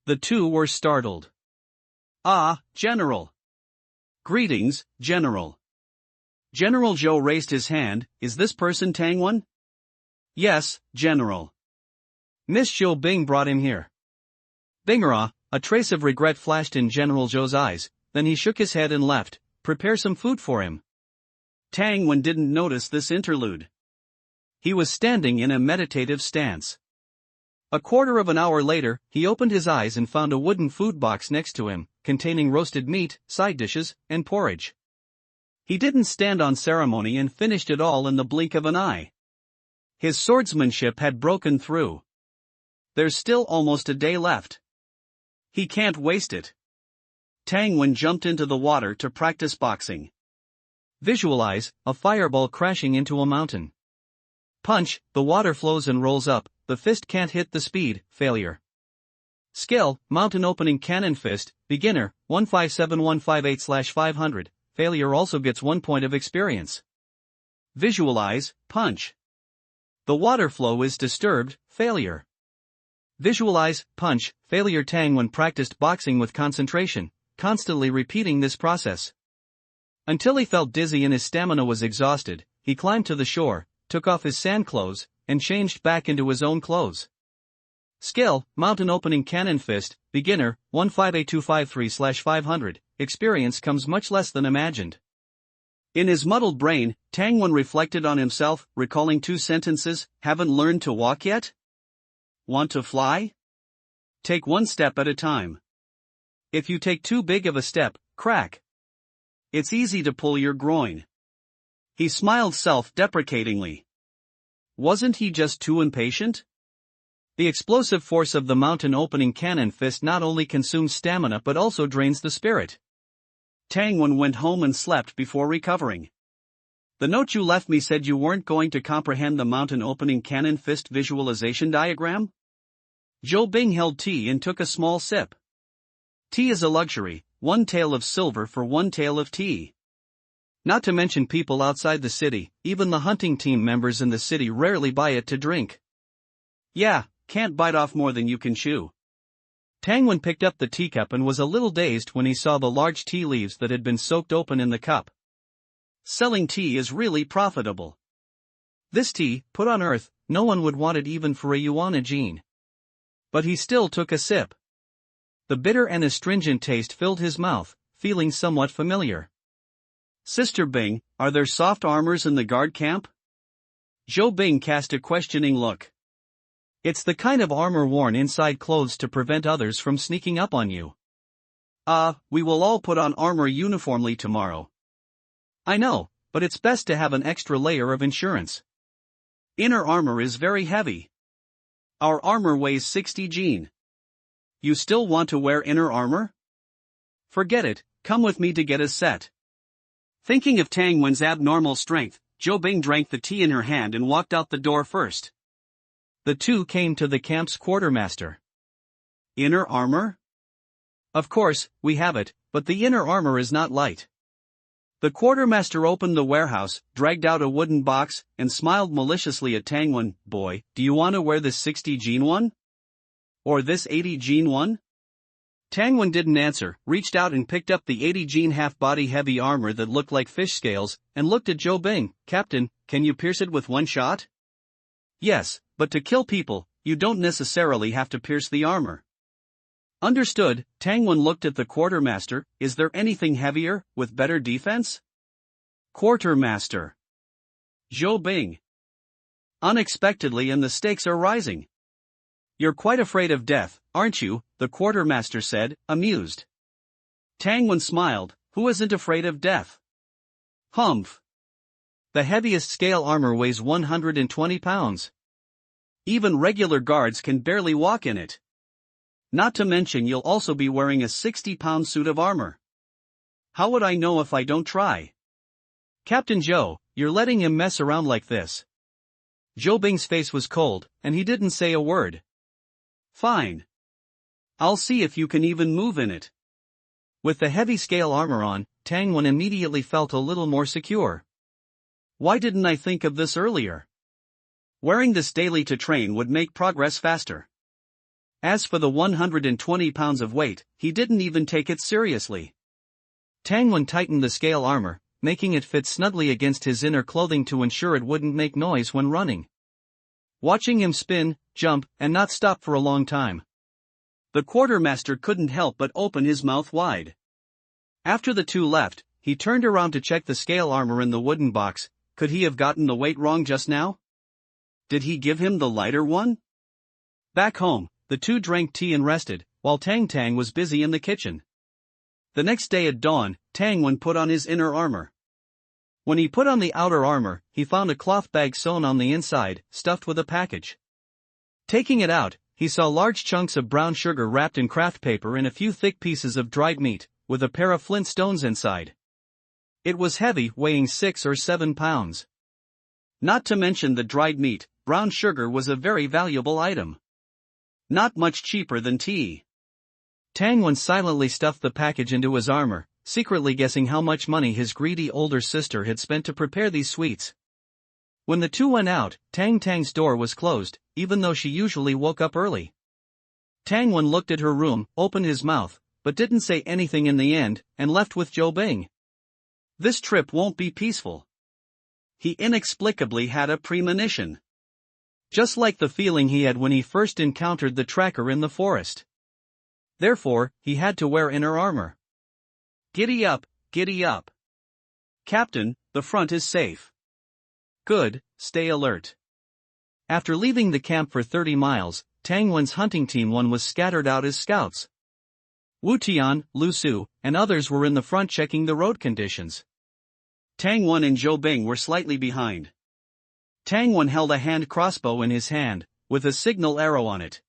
S1: The two were startled. Ah, General. Greetings, General. General Zhou raised his hand. Is this person Tangwen? Yes, General. Miss Zhou Bing brought him here. Bingera, a trace of regret flashed in General Zhou's eyes, then he shook his head and left. Prepare some food for him. Tangwen didn't notice this interlude. He was standing in a meditative stance. A quarter of an hour later, he opened his eyes and found a wooden food box next to him, containing roasted meat, side dishes, and porridge. He didn't stand on ceremony and finished it all in the blink of an eye. His swordsmanship had broken through. There's still almost a day left. He can't waste it. Tangwen jumped into the water to practice boxing. Visualize a fireball crashing into a mountain. Punch, the water flows and rolls up, the fist can't hit the speed, failure. Skill, mountain opening cannon fist, beginner, 157158/500, failure also gets 1 point of experience. Visualize, punch. The water flow is disturbed, failure. Visualize, punch, failure. Tangwen practiced boxing with concentration, constantly repeating this process. Until he felt dizzy and his stamina was exhausted, he climbed to the shore, took off his sand clothes, and changed back into his own clothes. Skill, mountain opening cannon fist, beginner, 158253/500, experience comes much less than imagined. In his muddled brain, Tangwen reflected on himself, recalling 2 sentences, haven't learned to walk yet? Want to fly? Take 1 step at a time. If you take too big of a step, crack. It's easy to pull your groin. He smiled self-deprecatingly. Wasn't he just too impatient? The explosive force of the mountain opening cannon fist not only consumes stamina but also drains the spirit. Tangwen went home and slept before recovering. The note you left me said you weren't going to comprehend the mountain opening cannon fist visualization diagram? Zhou Bing held tea and took a small sip. Tea is a luxury, 1 tael of silver for 1 tael of tea. Not to mention people outside the city, even the hunting team members in the city rarely buy it to drink. Yeah, can't bite off more than you can chew. Tangwen picked up the teacup and was a little dazed when he saw the large tea leaves that had been soaked open in the cup. Selling tea is really profitable. This tea, put on earth, no one would want it even for a yuan gene. But he still took a sip. The bitter and astringent taste filled his mouth, feeling somewhat familiar. Sister Bing, are there soft armors in the guard camp? Zhou Bing cast a questioning look. It's the kind of armor worn inside clothes to prevent others from sneaking up on you. We will all put on armor uniformly tomorrow. I know, but it's best to have an extra layer of insurance.
S2: Inner armor is very heavy. Our armor weighs 60 Jin. You still want to wear inner armor? Forget it, come with me to get us set. Thinking of Tang Wen's abnormal strength, Zhou Bing drank the tea in her hand and walked out the door first.
S1: The two came to the camp's quartermaster.
S2: Inner armor?
S1: Of course, we have it, but the inner armor is not light.
S2: The quartermaster opened the warehouse, dragged out a wooden box, and smiled maliciously at Tang Wen. Boy, do you want to wear this 60 Jin one? Or this 80 Jin one? Tang Wen didn't answer, reached out and picked up the 80 Jin half-body heavy armor that looked like fish scales, and looked at Zhou Bing. Captain, can you pierce it with one shot?
S1: Yes, but to kill people, you don't necessarily have to pierce the armor.
S2: Understood. Tang Wen looked at the quartermaster. Is there anything heavier, with better defense? Quartermaster. Zhou Bing. Unexpectedly, and the stakes are rising. You're quite afraid of death, aren't you? The quartermaster said, amused. Tang Wen smiled. Who isn't afraid of death? Humph.
S1: The heaviest scale armor weighs 120 pounds.
S2: Even regular guards can barely walk in it. Not to mention you'll also be wearing a 60-pound suit of armor. How would I know if I don't try?
S1: Captain Zhou, you're letting him mess around like this. Zhou Bing's face was cold, and he didn't say a word.
S2: Fine. I'll see if you can even move in it.
S1: With the heavy scale armor on, Tang Wen immediately felt a little more secure.
S2: Why didn't I think of this earlier? Wearing this daily to train would make progress faster. As for the 120 pounds of weight, he didn't even take it seriously.
S1: Tang Wen tightened the scale armor, making it fit snugly against his inner clothing to ensure it wouldn't make noise when running. Watching him spin, jump, and not stop for a long time,
S2: the quartermaster couldn't help but open his mouth wide. After the two left, he turned around to check the scale armor in the wooden box. Could he have gotten the weight wrong just now? Did he give him the lighter one? Back home, the two drank tea and rested, while Tang Tang was busy in the kitchen. The next day at dawn, Tang Wen put on his inner armor. When he put on the outer armor, he found a cloth bag sewn on the inside, stuffed with a package. Taking it out, he saw large chunks of brown sugar wrapped in craft paper and a few thick pieces of dried meat, with a pair of flint stones inside. It was heavy, weighing 6 or 7 pounds. Not to mention the dried meat, brown sugar was a very valuable item. Not much cheaper than tea. Tang Wen silently stuffed the package into his armor, secretly guessing how much money his greedy older sister had spent to prepare these sweets. When the two went out, Tang Tang's door was closed, even though she usually woke up early. Tang Wen looked at her room, opened his mouth, but didn't say anything in the end, and left with Zhou Bing. This trip won't be peaceful. He inexplicably had a premonition. Just like the feeling he had when he first encountered the tracker in the forest. Therefore, he had to wear inner armor. Giddy up, giddy up. Captain, the front is safe. Good, stay alert. After leaving the camp for 30 miles, Tang Wen's hunting team was scattered out as scouts. Wu Tian, Lu Su, and others were in the front checking the road conditions. Tang Wen and Zhou Bing were slightly behind. Tang Wen held a hand crossbow in his hand, with a signal arrow on it.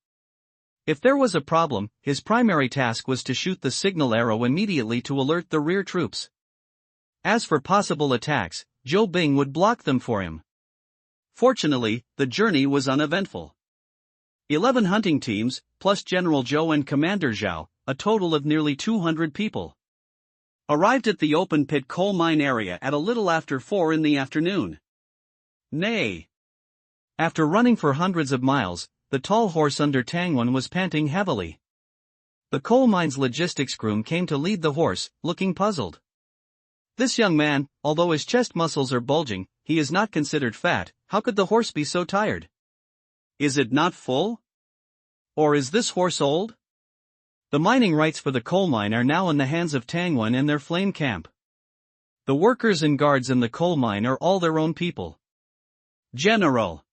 S2: If there was a problem, his primary task was to shoot the signal arrow immediately to alert the rear troops. As for possible attacks, Zhou Bing would block them for him. Fortunately, the journey was uneventful. 11 hunting teams, plus General Zhou and Commander Zhao, a total of nearly 200 people, arrived at the open pit coal mine area at a little after 4 in the afternoon. Nay. After running for hundreds of miles, the tall horse under Tang Wen was panting heavily. The coal mine's logistics groom came to lead the horse, looking puzzled. This young man, although his chest muscles are bulging, he is not considered fat. How could the horse be so tired? Is it not full? Or is this horse old? The mining rights for the coal mine are now in the hands of Tang Wen and their flame camp. The workers and guards in the coal mine are all their own people. General.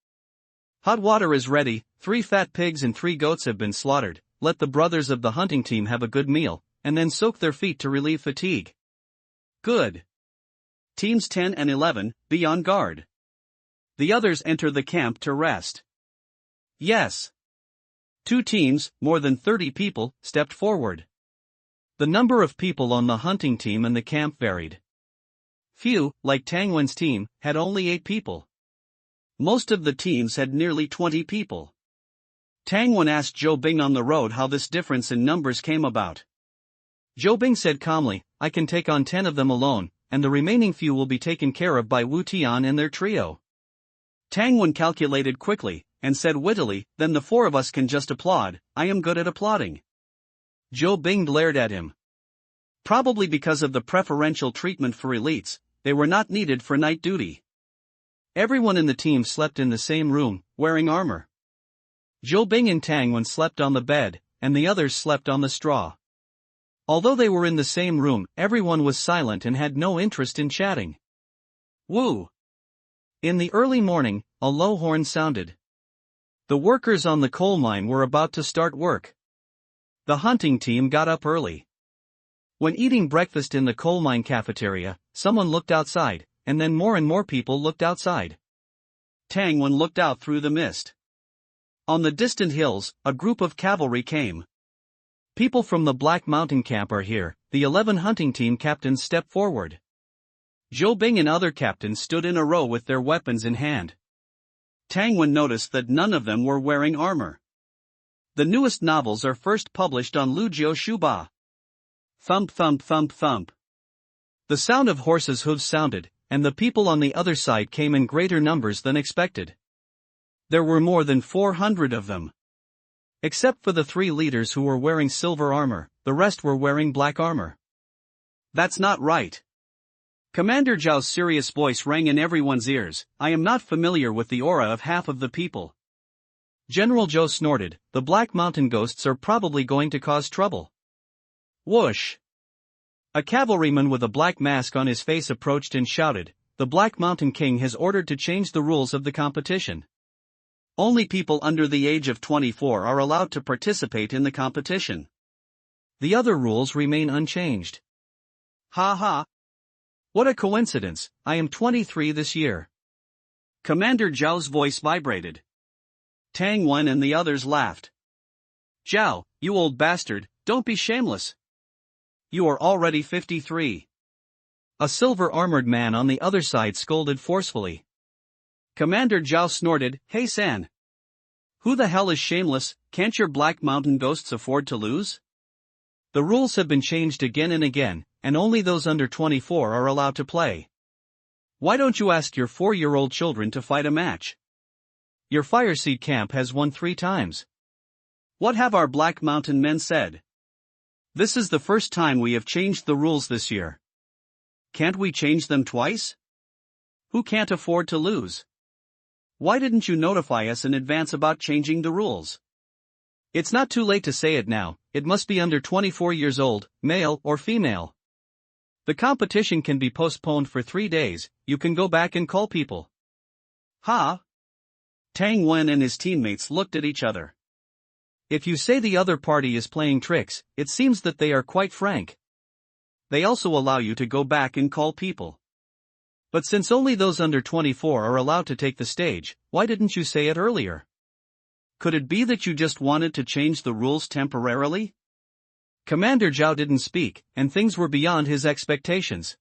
S2: Hot water is ready, 3 fat pigs and 3 goats have been slaughtered. Let the brothers of the hunting team have a good meal, and then soak their feet to relieve fatigue. Good. Teams 10 and 11, be on guard. The others enter the camp to rest. Yes. Two teams, more than 30 people, stepped forward. The number of people on the hunting team and the camp varied. Few, like Tangwen's team, had only 8 people. Most of the teams had nearly 20 people. Tangwen asked Zhou Bing on the road how this difference in numbers came about. Zhou Bing said calmly, I can take on 10 of them alone, and the remaining few will be taken care of by Wu Tian and their trio. Tangwen calculated quickly, and said wittily, then the 4 of us can just applaud, I am good at applauding. Zhou Bing glared at him. Probably because of the preferential treatment for elites, they were not needed for night duty. Everyone in the team slept in the same room, wearing armor. Zhou Bing and Tangwen slept on the bed, and the others slept on the straw. Although they were in the same room, everyone was silent and had no interest in chatting. Woo! In the early morning, a low horn sounded. The workers on the coal mine were about to start work. The hunting team got up early. When eating breakfast in the coal mine cafeteria, someone looked outside, and then more and more people looked outside. Tangwen looked out through the mist. On the distant hills, a group of cavalry came. People from the Black Mountain camp are here, the 11 hunting team captains stepped forward. Zhou Bing and other captains stood in a row with their weapons in hand. Tangwen noticed that none of them were wearing armor. The newest novels are first published on Lujiu Shuba. Thump thump thump thump. The sound of horses' hooves sounded, and the people on the other side came in greater numbers than expected. There were more than 400 of them. Except for the 3 leaders who were wearing silver armor, the rest were wearing black armor. That's not right. Commander Zhao's serious voice rang in everyone's ears, I am not familiar with the aura of half of the people. General Zhou snorted, the Black Mountain ghosts are probably going to cause trouble. Whoosh! A cavalryman with a black mask on his face approached and shouted, the Black Mountain King has ordered to change the rules of the competition. Only people under the age of 24 are allowed to participate in the competition. The other rules remain unchanged. Ha ha! What a coincidence, I am 23 this year. Commander Zhao's voice vibrated. Tangwen and the others laughed. Zhao, you old bastard, don't be shameless. You are already 53. A silver-armored man on the other side scolded forcefully. Commander Zhao snorted, hey San. Who the hell is shameless, can't your Black Mountain ghosts afford to lose? The rules have been changed again and again, and only those under 24 are allowed to play. Why don't you ask your 4-year-old children to fight a match? Your Fireseed camp has won 3 times. What have our Black Mountain men said? This is the first time we have changed the rules this year. Can't we change them twice? Who can't afford to lose? Why didn't you notify us in advance about changing the rules? It's not too late to say it now, it must be under 24 years old, male or female. The competition can be postponed for 3 days, you can go back and call people. Ha! Tangwen and his teammates looked at each other. If you say the other party is playing tricks, it seems that they are quite frank. They also allow you to go back and call people. But since only those under 24 are allowed to take the stage, why didn't you say it earlier? Could it be that you just wanted to change the rules temporarily? Commander Zhao didn't speak, and things were beyond his expectations.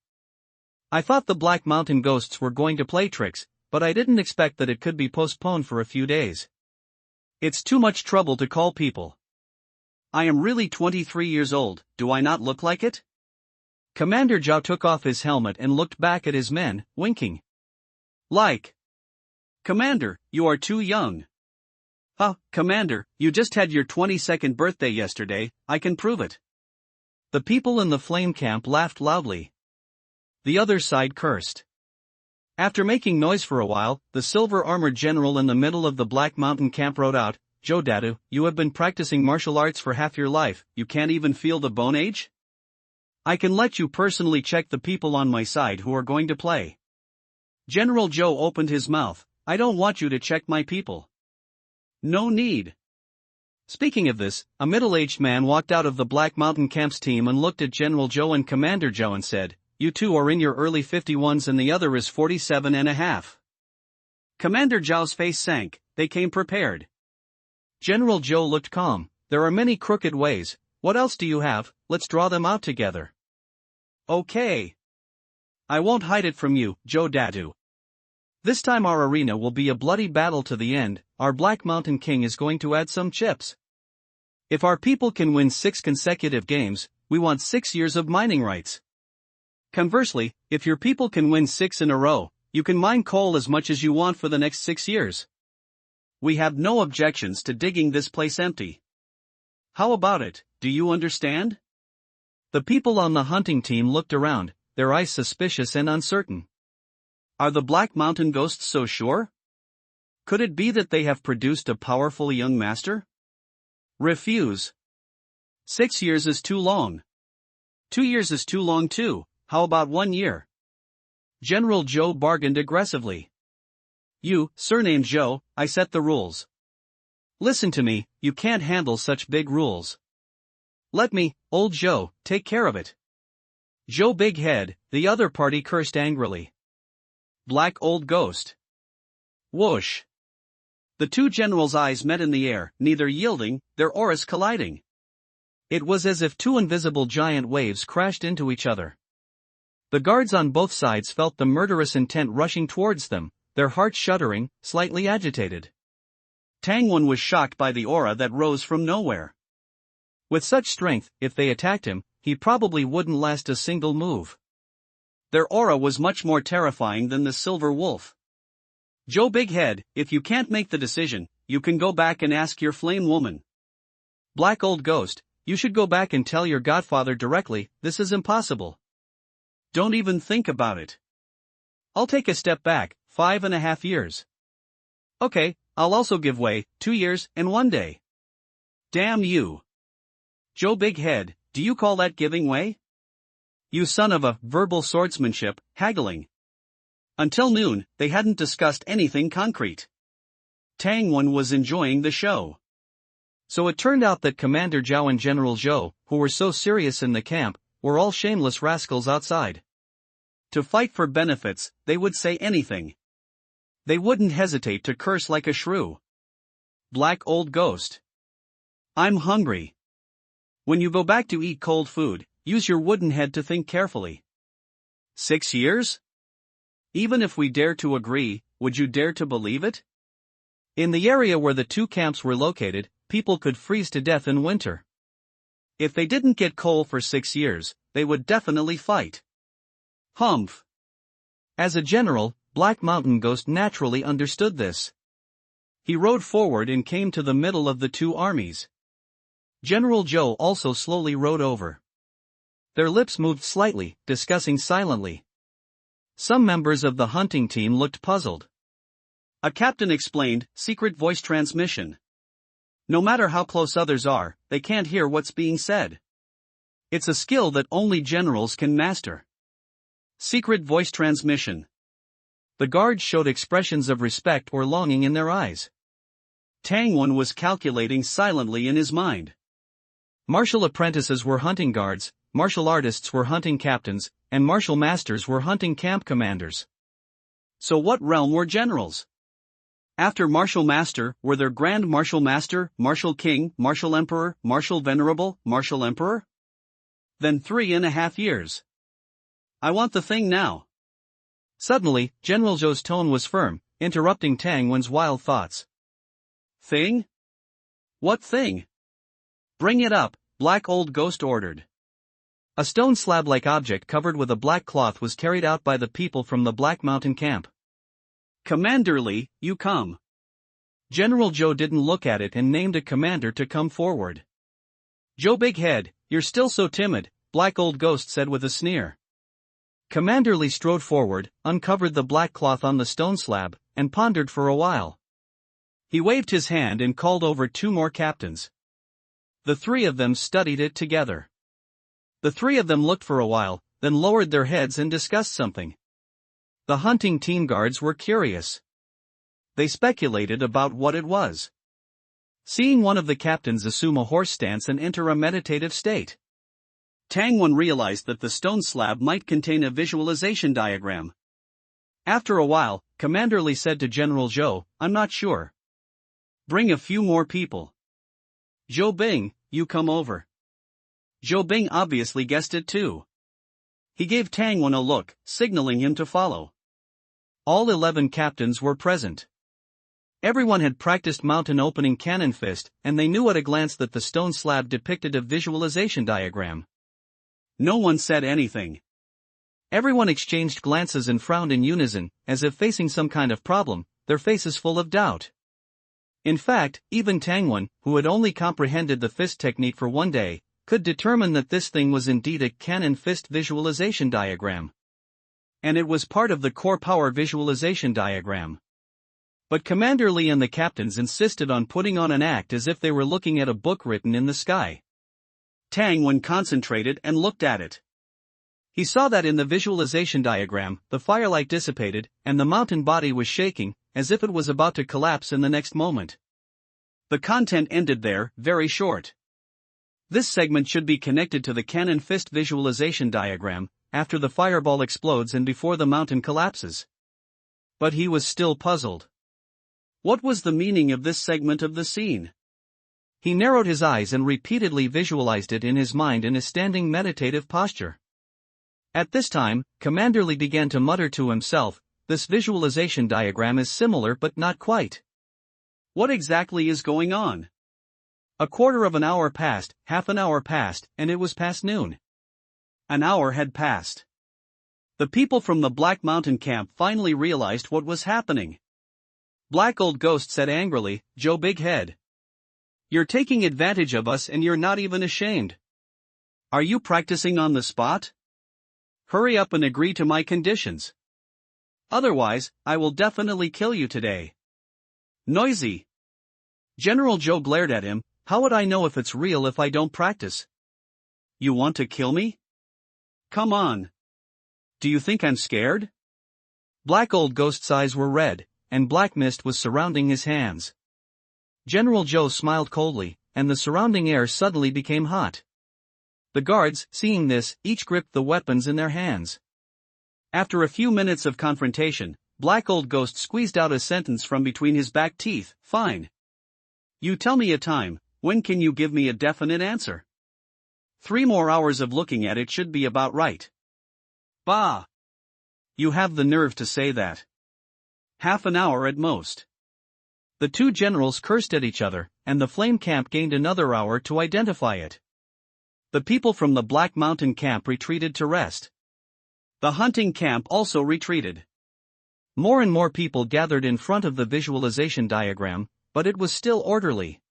S2: I thought the Black Mountain ghosts were going to play tricks, but I didn't expect that it could be postponed for a few days. It's too much trouble to call people. I am really 23 years old, do I not look like it? Commander Zhao took off his helmet and looked back at his men, winking. Like. Commander, you are too young. Commander, you just had your 22nd birthday yesterday, I can prove it. The people in the flame camp laughed loudly. The other side cursed. After making noise for a while, the silver-armored general in the middle of the Black Mountain camp rode out, Zhou Dadu, you have been practicing martial arts for half your life, you can't even feel the bone age? I can let you personally check the people on my side who are going to play. General Zhou opened his mouth, I don't want you to check my people. No need. Speaking of this, a middle-aged man walked out of the Black Mountain camp's team and looked at General Zhou and Commander Zhou and said, you two are in your early 51s and the other is 47 and a half. Commander Zhao's face sank. They came prepared.
S1: General Zhou looked calm. There are many crooked ways. What else do you have? Let's draw them out together.
S2: Okay. I won't hide it from you, Zhou Dadu.
S1: This time our arena will be a bloody battle to the end. Our Black Mountain King is going to add some chips. If our people can win 6 consecutive games, we want 6 years of mining rights. Conversely, if your people can win 6 in a row, you can mine coal as much as you want for the next 6 years.
S2: We have no objections to digging this place empty. How about it, do you understand?
S1: The people on the hunting team looked around, their eyes suspicious and uncertain.
S2: Are the Black Mountain Ghosts so sure? Could it be that they have produced a powerful young master? Refuse. 6 years is too long. 2 years is too long too. How about 1 year?
S1: General Zhou bargained aggressively.
S2: You, surnamed Zhou, I set the rules.
S1: Listen to me, you can't handle such big rules. Let me, old Zhou, take care of it. Zhou Big Head, the other party cursed angrily.
S2: Black Old Ghost. Whoosh. The two generals' eyes met in the air, neither yielding, their auras colliding.
S1: It was as if 2 invisible giant waves crashed into each other. The guards on both sides felt the murderous intent rushing towards them, their hearts shuddering, slightly agitated.
S2: Tangwen was shocked by the aura that rose from nowhere.
S1: With such strength, if they attacked him, he probably wouldn't last a single move.
S2: Their aura was much more terrifying than the silver wolf. Zhou Big Head, if you can't make the decision, you can go back and ask your flame woman.
S1: Black Old Ghost, you should go back and tell your godfather directly, this is impossible.
S2: Don't even think about it.
S1: I'll take a step back, 5.5 years. Okay, I'll also give way, 2 years and 1 day.
S2: Damn you. Zhou Big Head, do you call that giving way? You son of a, verbal swordsmanship, haggling. Until noon, they hadn't discussed anything concrete. Tangwen was enjoying the show.
S1: So it turned out that Commander Zhao and General Zhou, who were so serious in the camp, were all shameless rascals outside.
S2: To fight for benefits, they would say anything. They wouldn't hesitate to curse like a shrew. Black Old Ghost. I'm hungry. When you go back to eat cold food, use your wooden head to think carefully. 6 years? Even if we dare to agree, would you dare to believe it?
S1: In the area where the 2 camps were located, people could freeze to death in winter.
S2: If they didn't get coal for 6 years, they would definitely fight. Humph.
S1: As a general, Black Mountain Ghost naturally understood this.
S2: He rode forward and came to the middle of the 2 armies.
S1: General Zhou also slowly rode over. Their lips moved slightly, discussing silently. Some members of the hunting team looked puzzled.
S2: A captain explained, secret voice transmission. No matter how close others are, they can't hear what's being said. It's a skill that only generals can master. Secret voice transmission.
S1: The guards showed expressions of respect or longing in their eyes.
S2: Tangwen was calculating silently in his mind.
S1: Martial apprentices were hunting guards, martial artists were hunting captains, and martial masters were hunting camp commanders.
S2: So what realm were generals? After Martial Master, were there Grand Martial Master, Martial King, Martial Emperor, Martial Venerable, Martial Emperor? Then 3.5 years. I want the thing now.
S1: Suddenly, General Zhou's tone was firm, interrupting Tangwen's wild thoughts.
S2: Thing? What thing? Bring it up, Black Old Ghost ordered.
S1: A stone slab-like object covered with a black cloth was carried out by the people from the Black Mountain camp.
S2: Commander Li, you come.
S1: General Zhou didn't look at it and named a commander to come forward.
S2: Zhou Big Head, you're still so timid, Black Old Ghost said with a sneer.
S1: Commander Li strode forward, uncovered the black cloth on the stone slab, and pondered for a while.
S2: He waved his hand and called over 2 more captains. The 3 of them studied it together. The 3 of them looked for a while, then lowered their heads and discussed something.
S1: The hunting team guards were curious.
S2: They speculated about what it was.
S1: Seeing one of the captains assume a horse stance and enter a meditative state,
S2: Tangwen realized that the stone slab might contain a visualization diagram. After a while, Commander Lee said to General Zhou, "I'm not sure. Bring a few more people. Zhou Bing, you come over." Zhou Bing obviously guessed it too. He gave Tang Wen a look, signaling him to follow.
S1: All 11 captains were present. Everyone had practiced mountain opening cannon fist, and they knew at a glance that the stone slab depicted a visualization diagram.
S2: No one said anything.
S1: Everyone exchanged glances and frowned in unison, as if facing some kind of problem, their faces full of doubt. In fact, even Tang Wen, who had only comprehended the fist technique for one day, could determine that this thing was indeed a cannon fist visualization diagram. And it was part of the core power visualization diagram. But Commander Lee and the captains insisted on putting on an act as if they were looking at a book written in the sky.
S2: Tang Wen concentrated and looked at it.
S1: He saw that in the visualization diagram, the firelight dissipated, and the mountain body was shaking, as if it was about to collapse in the next moment.
S2: The content ended there, very short. This segment should be connected to the cannon fist visualization diagram, after the fireball explodes and before the mountain collapses. But he was still puzzled. What was the meaning of this segment of the scene?
S1: He narrowed his eyes and repeatedly visualized it in his mind in a standing meditative posture. At this time, Commander Lee began to mutter to himself, "This visualization diagram is similar but not quite.
S2: What exactly is going on?"
S1: A quarter of an hour passed, half an hour passed, and it was past noon.
S2: An hour had passed. The people from the Black Mountain camp finally realized what was happening.
S1: Black Old Ghost said angrily, "Joe Big Head. You're taking advantage of us and you're not even ashamed.
S2: Are you practicing on the spot? Hurry up and agree to my conditions. Otherwise, I will definitely kill you today." Noisy.
S1: General Zhou glared at him. "How would I know if it's real if I don't practice?"
S2: "You want to kill me? Come on. Do you think I'm scared?"
S1: Black Old Ghost's eyes were red, and black mist was surrounding his hands. General Zhou smiled coldly, and the surrounding air suddenly became hot. The guards, seeing this, each gripped the weapons in their hands.
S2: After a few minutes of confrontation, Black Old Ghost squeezed out a sentence from between his back teeth, "Fine. You tell me a time, when can you give me a definite answer? 3 more hours of looking at it should be about right."
S1: "Bah!
S2: You have the nerve to say that. Half an hour at most."
S1: The two generals cursed at each other, and the Flame Camp gained another hour to identify it. The people from the Black Mountain camp retreated to rest.
S2: The hunting camp also retreated.
S1: More and more people gathered in front of the visualization diagram, but it was still orderly.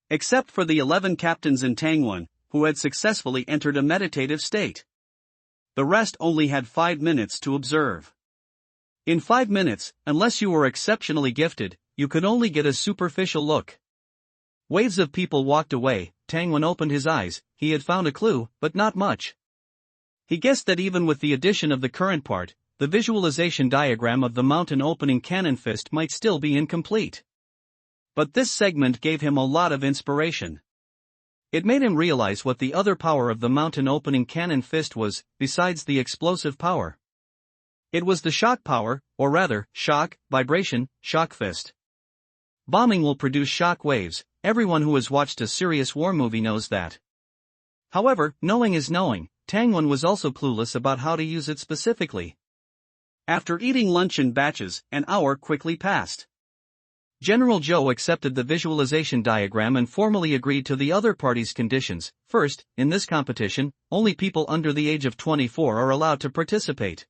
S2: Except for the 11 captains and Tang Wen, who had successfully entered a meditative state. The rest only had 5 minutes to observe.
S1: In 5 minutes, unless you were exceptionally gifted, you could only get a superficial look. Waves of people walked away. Tang Wen opened his eyes. He had found a clue, but not much. He guessed that even with the addition of the current part, the visualization diagram of the mountain opening cannon fist might still be incomplete. But this segment gave him a lot of inspiration. It made him realize what the other power of the mountain opening cannon fist was, besides the explosive power. It was the shock power, or rather, shock, vibration, shock fist. Bombing will produce shock waves. Everyone who has watched a serious war movie knows that. However, knowing is knowing. Tang Wen was also clueless about how to use it specifically.
S2: After eating lunch in batches, an hour quickly passed.
S1: General Zhou accepted the visualization diagram and formally agreed to the other party's conditions. First, in this competition, only people under the age of 24 are allowed to participate.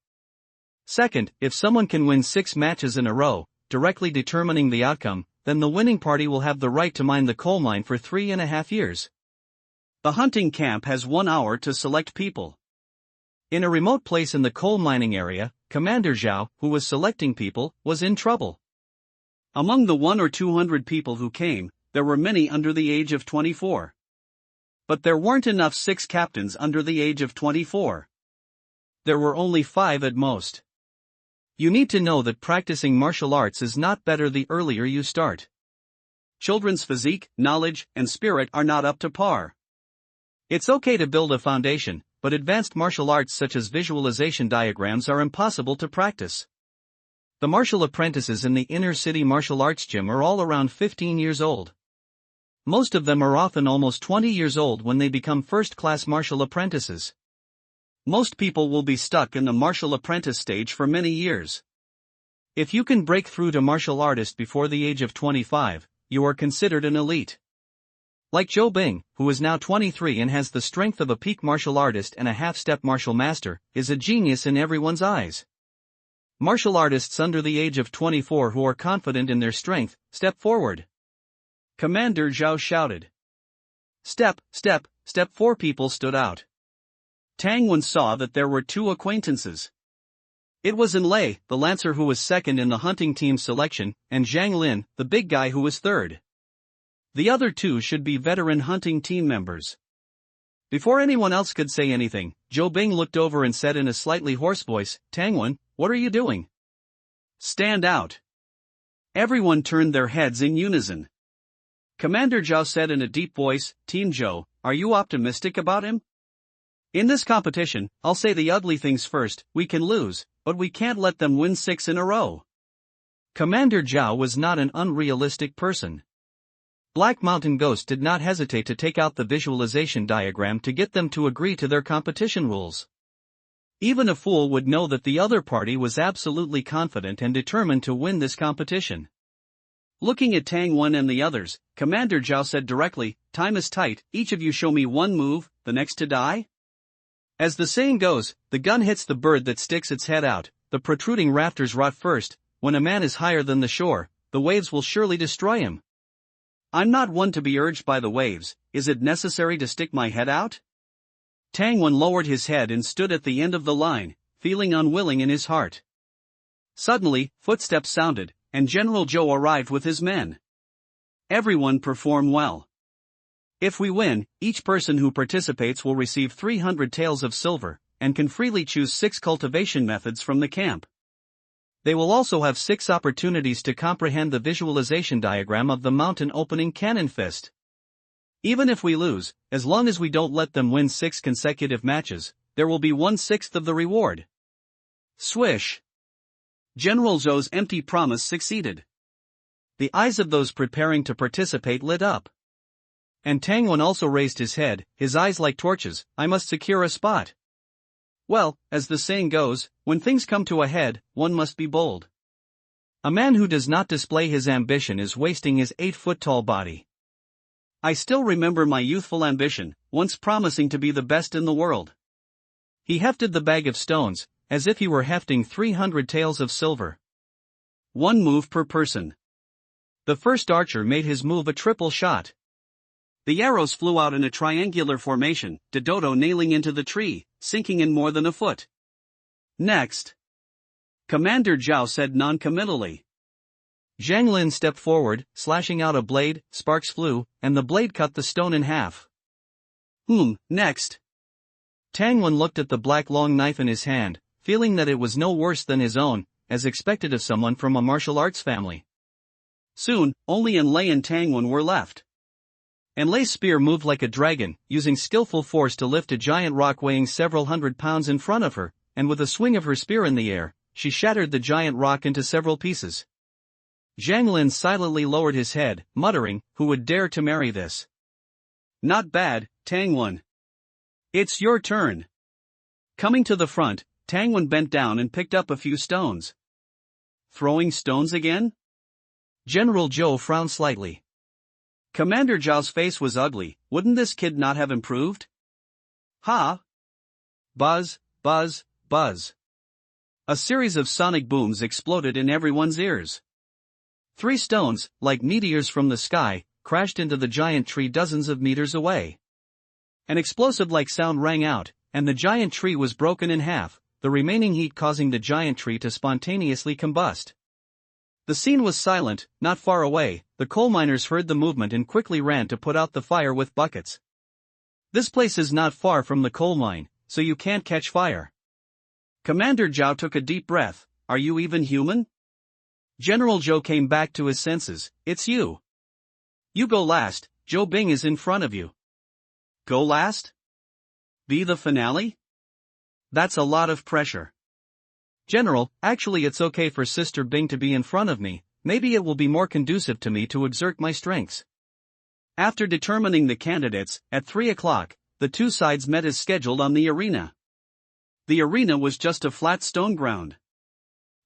S1: Second, if someone can win 6 matches in a row, directly determining the outcome, then the winning party will have the right to mine the coal mine for 3.5 years.
S2: The hunting camp has 1 hour to select people.
S1: In a remote place in the coal mining area, Commander Zhao, who was selecting people, was in trouble.
S2: Among the 100 or 200 people who came, there were many under the age of 24. But there weren't enough 6 captains under the age of 24.
S1: There were only 5 at most. You need to know that practicing martial arts is not better the earlier you start.
S2: Children's physique, knowledge, and spirit are not up to par.
S1: It's okay to build a foundation, but advanced martial arts such as visualization diagrams are impossible to practice. The martial apprentices in the inner city martial arts gym are all around 15 years old. Most of them are often almost 20 years old when they become first-class martial apprentices. Most people will be stuck in the martial apprentice stage for many years. If you can break through to martial artist before the age of 25, you are considered an elite. Like Zhou Bing, who is now 23 and has the strength of a peak martial artist and a half-step martial master, is a genius in everyone's eyes. Martial artists under the age of 24 who are confident in their strength, step forward. Commander Zhao shouted. Step, step, step. 4 people stood out. Tang Wen saw that there were 2 acquaintances. It was En Lei, the lancer who was second in the hunting team selection, and Zhang Lin, the big guy who was third. The other 2 should be veteran hunting team members. Before anyone else could say anything, Zhou Bing looked over and said in a slightly hoarse voice, Tang Wen, what are you doing? Stand out. Everyone turned their heads in unison. Commander Zhao said in a deep voice, Team Zhou, are you optimistic about him? In this competition, I'll say the ugly things first, we can lose, but we can't let them win 6 in a row. Commander Zhao was not an unrealistic person. Black Mountain Ghost did not hesitate to take out the visualization diagram to get them to agree to their competition rules. Even a fool would know that the other party was absolutely confident and determined to win this competition. Looking at Tang Wen and the others, Commander Zhao said directly, time is tight, each of you show me one move, the next to die? As the saying goes, the gun hits the bird that sticks its head out, the protruding rafters rot first, when a man is higher than the shore, the waves will surely destroy him. I'm not one to be urged by the waves, is it necessary to stick my head out? Tang Wen lowered his head and stood at the end of the line, feeling unwilling in his heart. Suddenly, footsteps sounded, and General Zhou arrived with his men. Everyone performed well. If we win, each person who participates will receive 300 taels of silver, and can freely choose 6 cultivation methods from the camp. They will also have 6 opportunities to comprehend the visualization diagram of the mountain opening cannon fist. Even if we lose, as long as we don't let them win 6 consecutive matches, there will be 1/6 of the reward. Swish! General Zhou's empty promise succeeded. The eyes of those preparing to participate lit up. And Tang Wen also raised his head, his eyes like torches, I must secure a spot. Well, as the saying goes, when things come to a head, one must be bold. A man who does not display his ambition is wasting his 8-foot-tall body. I still remember my youthful ambition, once promising to be the best in the world. He hefted the bag of stones, as if he were hefting 300 taels of silver. 1 move per person. The first archer made his move a triple shot. The arrows flew out in a triangular formation, Dodo nailing into the tree, sinking in more than a foot. Next. Commander Zhao said non-committally. Zhang Lin stepped forward, slashing out a blade, sparks flew, and the blade cut the stone in half. Next. Tang Wen looked at the black long knife in his hand, feeling that it was no worse than his own, as expected of someone from a martial arts family. Soon, only En Lei and Tang Wen were left. En Lei's spear moved like a dragon, using skillful force to lift a giant rock weighing several hundred pounds in front of her, and with a swing of her spear in the air, she shattered the giant rock into several pieces. Zhang Lin silently lowered his head, muttering, who would dare to marry this? Not bad, Tang Wen. It's your turn. Coming to the front, Tang Wen bent down and picked up a few stones. Throwing stones again? General Zhou frowned slightly. Commander Zhao's face was ugly, wouldn't this kid not have improved? Ha! Buzz, buzz, buzz. A series of sonic booms exploded in everyone's ears. 3 stones, like meteors from the sky, crashed into the giant tree dozens of meters away. An explosive-like sound rang out, and the giant tree was broken in half, the remaining heat causing the giant tree to spontaneously combust. The scene was silent. Not far away, the coal miners heard the movement and quickly ran to put out the fire with buckets. This place is not far from the coal mine, so you can't catch fire. Commander Zhao took a deep breath. Are you even human? General Zhou came back to his senses. It's you. You go last, Zhou Bing is in front of you. Go last? Be the finale? That's a lot of pressure. General, actually it's okay for Sister Bing to be in front of me, maybe it will be more conducive to me to exert my strengths.
S2: After determining the candidates, at 3 o'clock, the two sides met as scheduled on the arena. The arena was just a flat stone ground.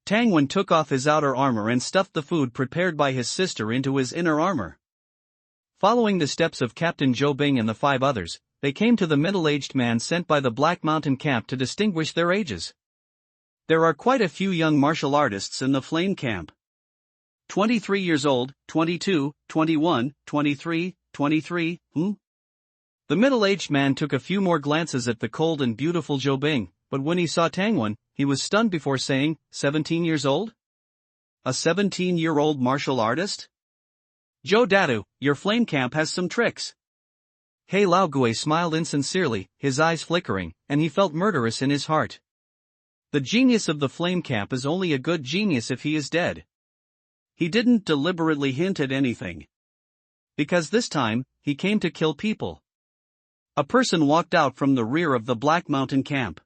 S2: Tang Wen took off his outer armor and stuffed the food prepared by his sister into his inner armor. Following the steps of Captain Zhou Bing and the 5 others, they came to the middle-aged man sent by the Black Mountain camp to distinguish their ages. There are quite a few young martial artists in the Flame camp. 23 years old, 22, 21, 23, 23, The middle-aged man took a few more glances at the cold and beautiful Zhou Bing, but when he saw Tang Wen, he was stunned before saying, 17 years old? A 17-year-old martial artist? Zhou Datu, your Flame camp has some tricks.
S1: He Lao Gui smiled insincerely, his eyes flickering, and he felt murderous in his heart. The genius of the Flame camp is only a good genius if he is dead.
S2: He didn't deliberately hint at anything. Because this time, he came to kill people. A person walked out from the rear of the Black Mountain camp.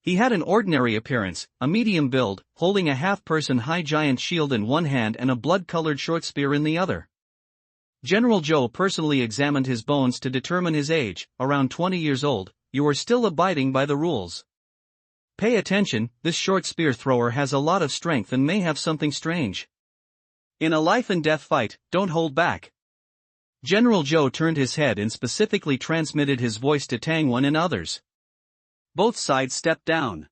S1: He had an ordinary appearance, a medium build, holding a half-person high giant shield in one hand and a blood-colored short spear in the other. General Zhou personally examined his bones to determine his age, around 20 years old. You are still abiding by the rules. Pay attention, this short spear thrower has a lot of strength and may have something strange.
S2: In a life-and-death fight, don't hold back.
S1: General Zhou turned his head and specifically transmitted his voice to Tang Wen and others.
S2: Both sides stepped down.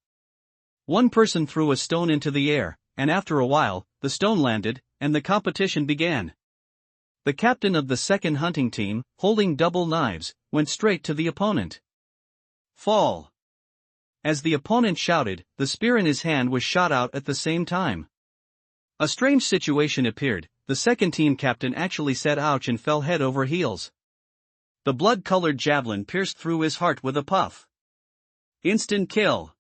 S1: One person threw a stone into the air, and after a while, the stone landed, and the competition began. The captain of the second hunting team, holding double knives, went straight to the opponent.
S2: Fall.
S1: As the opponent shouted, the spear in his hand was shot out at the same time. A strange situation appeared. The second team captain actually said ouch and fell head over heels.
S2: The blood-colored javelin pierced through his heart with a puff. Instant kill.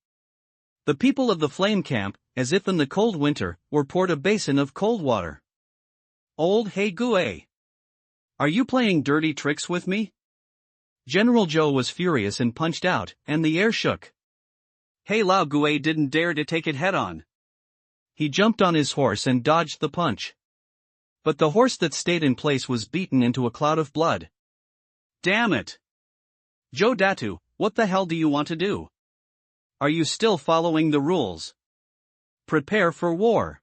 S1: The people of the Flame camp, as if in the cold winter, were poured a basin of cold water.
S2: Old He Gui. Are you playing dirty tricks with me?
S1: General Zhou was furious and punched out, and the air shook.
S2: He Lao Gui didn't dare to take it head-on.
S1: He jumped on his horse and dodged the punch. But the horse that stayed in place was beaten into a cloud of blood.
S2: Damn it! Zhou Datu, what the hell do you want to do? Are you still following the rules? Prepare for war.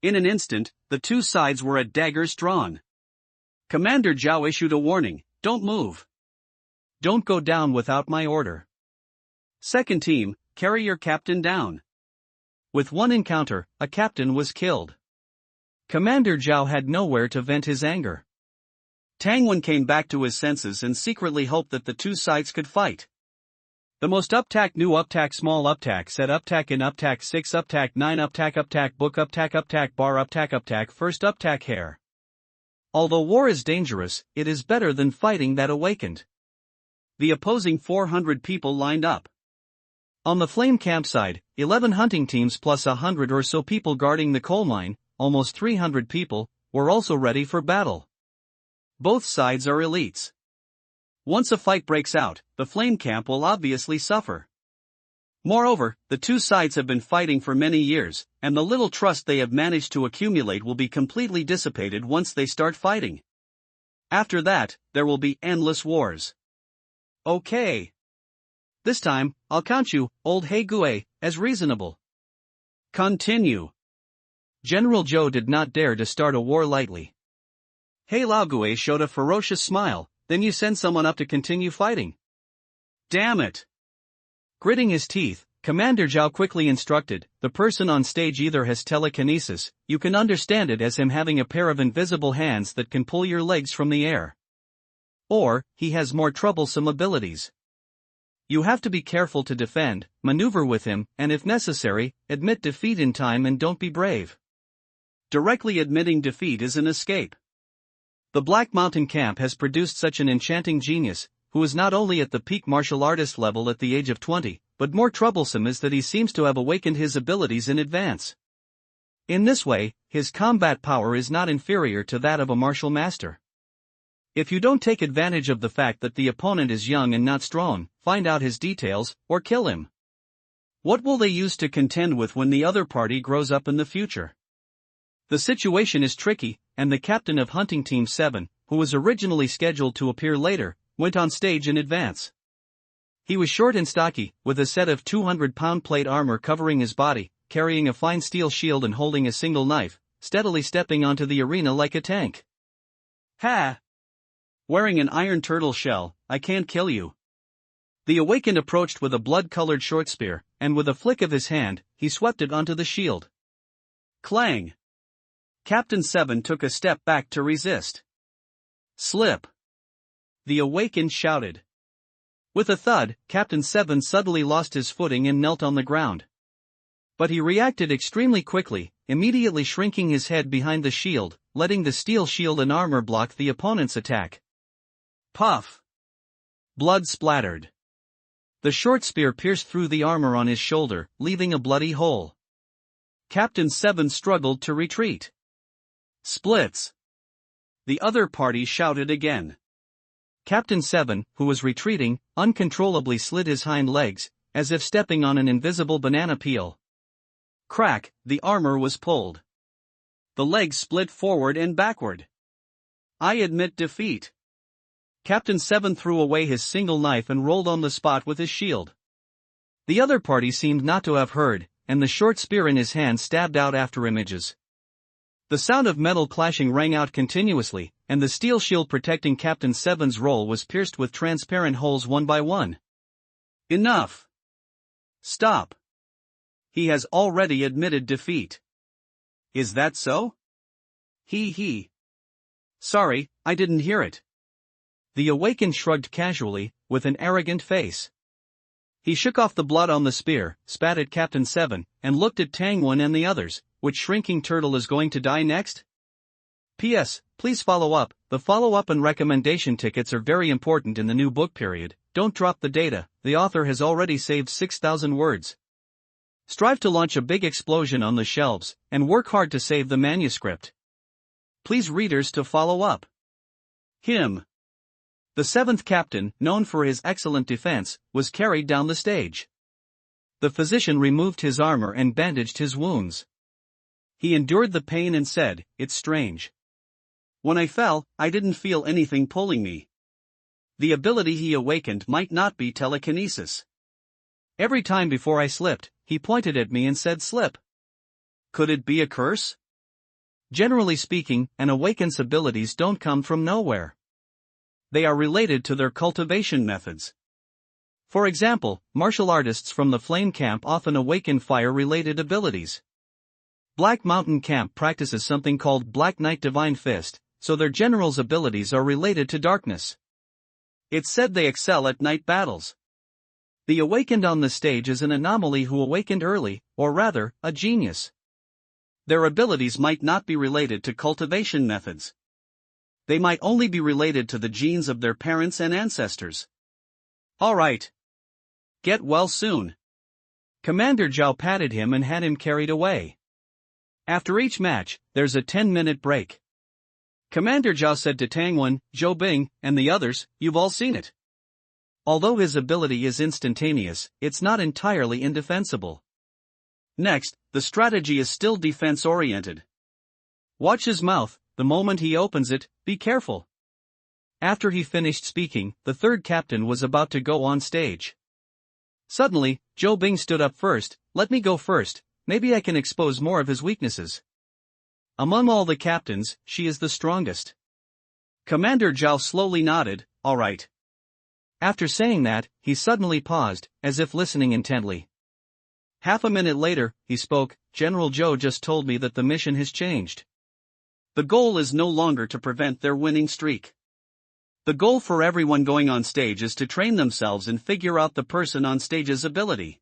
S2: In an instant, the two sides were at daggers drawn. Commander Zhao issued a warning, don't move.
S1: Don't go down without my order.
S2: Second team, carry your captain down.
S1: With one encounter, a captain was killed. Commander Zhao had nowhere to vent his anger.
S2: Tang Wen came back to his senses and secretly hoped that the two sides could fight.
S1: The most uptack new uptack small uptack set uptack in uptack 6 uptack 9 uptack book uptack bar uptack first uptack hair. Although war is dangerous, it is better than fighting that awakened.
S2: The opposing 400 people lined up.
S1: On the Flame campsite, 11 hunting teams plus 100 or so people guarding the coal mine, almost 300 people, were also ready for battle.
S2: Both sides are elites. Once a fight breaks out, the Flame camp will obviously suffer. Moreover, the two sides have been fighting for many years, and the little trust they have managed to accumulate will be completely dissipated once they start fighting. After that, there will be endless wars. Okay. This time, I'll count you, old He Gui, as reasonable. Continue.
S1: General Zhou did not dare to start a war lightly.
S2: He Lao Gui showed a ferocious smile. Then you send someone up to continue fighting. Damn it!
S1: Gritting his teeth, Commander Zhao quickly instructed, the person on stage either has telekinesis, you can understand it as him having a pair of invisible hands that can pull your legs from the air. Or, he has more troublesome abilities. You have to be careful to defend, maneuver with him, and if necessary, admit defeat in time and don't be brave.
S2: Directly admitting defeat is an escape.
S1: The Black Mountain camp has produced such an enchanting genius, who is not only at the peak martial artist level at the age of 20, but more troublesome is that he seems to have awakened his abilities in advance. In this way, his combat power is not inferior to that of a martial master. If you don't take advantage of the fact that the opponent is young and not strong, find out his details, or kill him.
S2: What will they use to contend with when the other party grows up in the future? The situation is tricky, and the captain of Hunting Team 7, who was originally scheduled to appear later, went on stage in advance. He was short and stocky, with a set of 200-pound plate armor covering his body, carrying a fine steel shield and holding a single knife, steadily stepping onto the arena like a tank. Ha! Wearing an iron turtle shell, I can't kill you. The Awakened approached with a blood-colored short spear, and with a flick of his hand, he swept it onto the shield. Clang! Captain 7 took a step back to resist. Slip! The Awakened shouted. With a thud, Captain 7 suddenly lost his footing and knelt on the ground. But he reacted extremely quickly, immediately shrinking his head behind the shield, letting the steel shield and armor block the opponent's attack. Puff! Blood splattered. The short spear pierced through the armor on his shoulder, leaving a bloody hole. Captain 7 struggled to retreat. Splits! The other party shouted again. Captain 7, who was retreating, uncontrollably slid his hind legs, as if stepping on an invisible banana peel. Crack, the armor was pulled. The legs split forward and backward. I admit defeat. Captain 7 threw away his single knife and rolled on the spot with his shield. The other party seemed not to have heard, and the short spear in his hand stabbed out after images. The sound of metal clashing rang out continuously, and the steel shield protecting Captain 7's role was pierced with transparent holes one by one. Enough! Stop! He has already admitted defeat. Is that so? He. Sorry, I didn't hear it. The Awakened shrugged casually, with an arrogant face. He shook off the blood on the spear, spat at Captain 7, and looked at Tangwon and the others. Which shrinking turtle is going to die next? P.S. Please follow up. The follow-up and recommendation tickets are very important in the new book period. Don't drop the data, the author has already saved 6,000 words. Strive to launch a big explosion on the shelves, and work hard to save the manuscript. Please readers to follow up. Him. The seventh captain, known for his excellent defense, was carried down the stage. The physician removed his armor and bandaged his wounds. He endured the pain and said, "It's strange. When I fell, I didn't feel anything pulling me. The ability he awakened might not be telekinesis. Every time before I slipped, he pointed at me and said slip. Could it be a curse? Generally speaking, an awakened's abilities don't come from nowhere. They are related to their cultivation methods. For example, martial artists from the Flame Camp often awaken fire-related abilities. Black Mountain Camp practices something called Black Knight Divine Fist, so their general's abilities are related to darkness. It's said they excel at night battles. The awakened on the stage is an anomaly who awakened early, or rather, a genius. Their abilities might not be related to cultivation methods. They might only be related to the genes of their parents and ancestors. Alright. Get well soon. Commander Zhao patted him and had him carried away. After each match, there's a 10-minute break. Commander Zhao said to Tangwon, Zhou Bing, and the others, "You've all seen it. Although his ability is instantaneous, it's not entirely indefensible. Next, the strategy is still defense-oriented. Watch his mouth, the moment he opens it, be careful." After he finished speaking, the third captain was about to go on stage. Suddenly, Zhou Bing stood up first. "Let me go first. Maybe I can expose more of his weaknesses. Among all the captains, she is the strongest." Commander Zhao slowly nodded, "All right." After saying that, he suddenly paused, as if listening intently. Half a minute later, he spoke, "General Zhou just told me that the mission has changed. The goal is no longer to prevent their winning streak. The goal for everyone going on stage is to train themselves and figure out the person on stage's ability."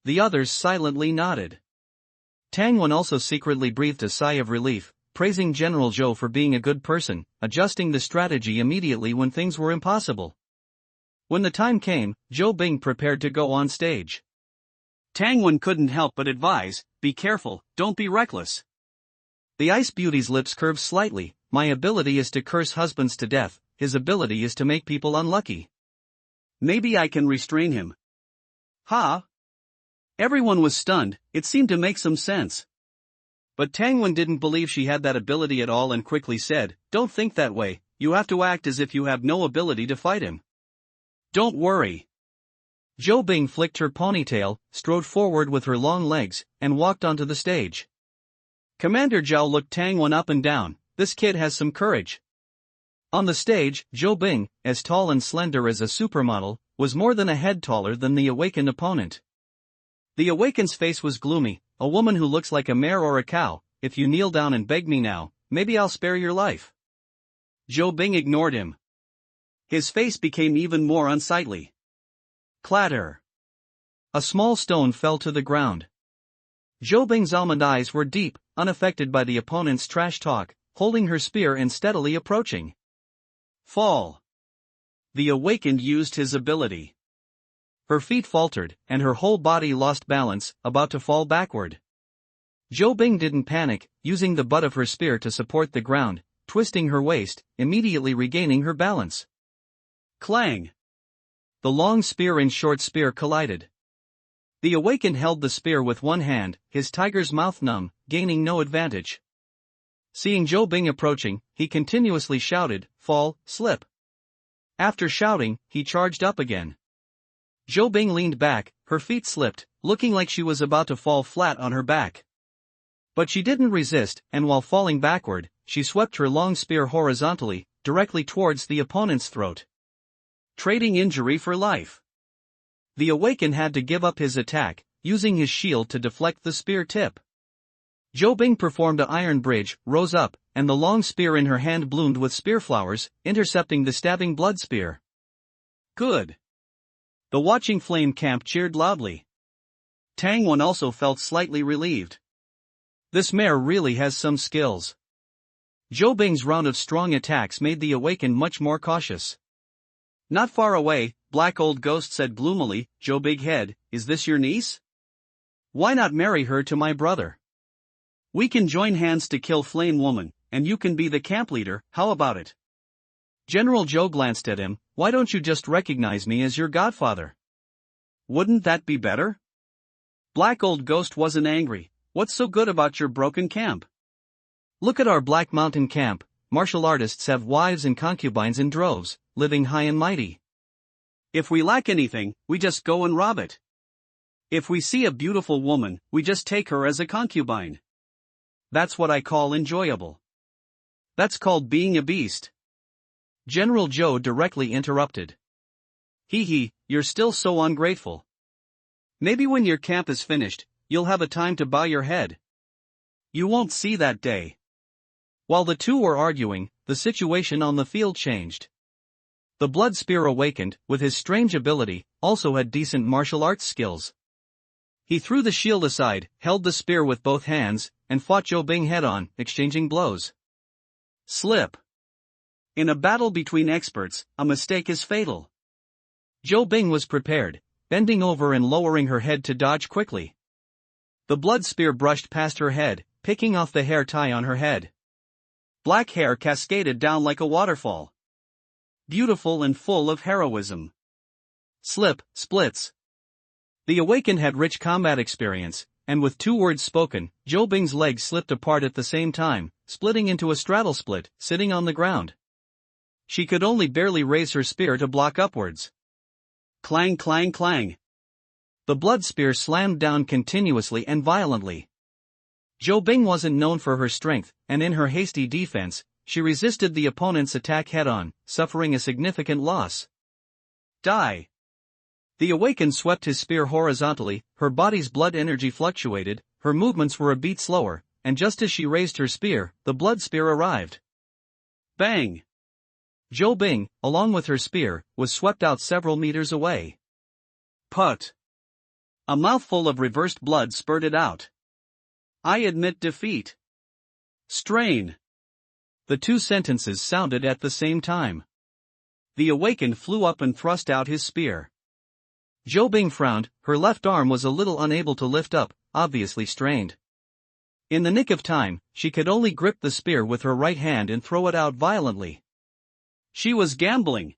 S2: The others silently nodded. Tangwon also secretly breathed a sigh of relief, praising General Zhou for being a good person, adjusting the strategy immediately when things were impossible. When the time came, Zhou Bing prepared to go on stage. Tangwon couldn't help but advise, "Be careful, don't be reckless." The Ice Beauty's lips curved slightly. "My ability is to curse husbands to death, his ability is to make people unlucky. Maybe I can restrain him." Ha! Everyone was stunned, it seemed to make some sense. But Tangwen didn't believe she had that ability at all and quickly said, "Don't think that way, you have to act as if you have no ability to fight him. Don't worry."
S1: Zhou Bing flicked her ponytail, strode forward with her long legs, and walked onto the stage.
S2: Commander Zhao looked Tangwen up and down. This kid has some courage.
S1: On the stage, Zhou Bing, as tall and slender as a supermodel, was more than a head taller than the awakened opponent. The awakened's face was gloomy. "A woman who looks like a mare or a cow, if you kneel down and beg me now, maybe I'll spare your life."
S2: Zhou Bing ignored him. His face became even more unsightly. Clatter.
S1: A small stone fell to the ground. Zhou Bing's almond eyes were deep, unaffected by the opponent's trash talk, holding her spear and steadily approaching.
S2: Fall. The awakened used his ability.
S1: Her feet faltered, and her whole body lost balance, about to fall backward. Zhou Bing didn't panic, using the butt of her spear to support the ground, twisting her waist, immediately regaining her balance.
S2: Clang!
S1: The long spear and short spear collided. The awakened held the spear with one hand, his tiger's mouth numb, gaining no advantage. Seeing Zhou Bing approaching, he continuously shouted, "Fall, slip." After shouting, he charged up again. Zhou Bing leaned back, her feet slipped, looking like she was about to fall flat on her back. But she didn't resist, and while falling backward, she swept her long spear horizontally, directly towards the opponent's throat. Trading injury for life. The awakened had to give up his attack, using his shield to deflect the spear tip. Zhou Bing performed an iron bridge, rose up, and the long spear in her hand bloomed with spear flowers, intercepting the stabbing blood spear.
S2: Good. The watching flame camp cheered loudly. Tangwen also felt slightly relieved.
S1: This mare really has some skills. Zhou Bing's round of strong attacks made the awakened much more cautious.
S2: Not far away, Black Old Ghost said gloomily, "Zhou Big Head, is this your niece? Why not marry her to my brother? We can join hands to kill Flame Woman, and you can be the camp leader, how about it?"
S1: General Zhou glanced at him. "Why don't you just recognize me as your godfather?"
S2: "Wouldn't that be better?" Black Old Ghost wasn't angry. "What's so good about your broken camp?
S1: Look at our Black Mountain camp. Martial artists have wives and concubines in droves, living high and mighty.
S2: If we lack anything, we just go and rob it. If we see a beautiful woman, we just take her as a concubine. That's what I call enjoyable. That's called being a beast."
S1: General Zhou directly interrupted.
S2: Hee, you're still so ungrateful. Maybe when your camp is finished, you'll have a time to bow your head. You won't see that day.
S1: While the two were arguing, the situation on the field changed. The blood spear awakened, with his strange ability, also had decent martial arts skills. He threw the shield aside, held the spear with both hands, and fought Zhou Bing head-on, exchanging blows.
S2: Slip. In a battle between experts, a mistake is fatal.
S1: Zhou Bing was prepared, bending over and lowering her head to dodge quickly. The blood spear brushed past her head, picking off the hair tie on her head.
S2: Black hair cascaded down like a waterfall. Beautiful and full of heroism.
S1: Slip, splits. The awakened had rich combat experience, and with 2 words spoken, Zhou Bing's legs slipped apart at the same time, splitting into a straddle split, sitting on the ground. She could only barely raise her spear to block upwards.
S2: Clang, clang, clang.
S1: The blood spear slammed down continuously and violently. Zhou Bing wasn't known for her strength, and in her hasty defense, she resisted the opponent's attack head-on, suffering a significant loss.
S2: Die.
S1: The awakened swept his spear horizontally, her body's blood energy fluctuated, her movements were a beat slower, and just as she raised her spear, the blood spear arrived.
S2: Bang!
S1: Zhou Bing, along with her spear, was swept out several meters away.
S2: Put. A mouthful of reversed blood spurted out. I admit defeat. Strain.
S1: The 2 sentences sounded at the same time. The awakened flew up and thrust out his spear. Zhou Bing frowned, her left arm was a little unable to lift up, obviously strained. In the nick of time, she could only grip the spear with her right hand and throw it out violently.
S2: She was gambling.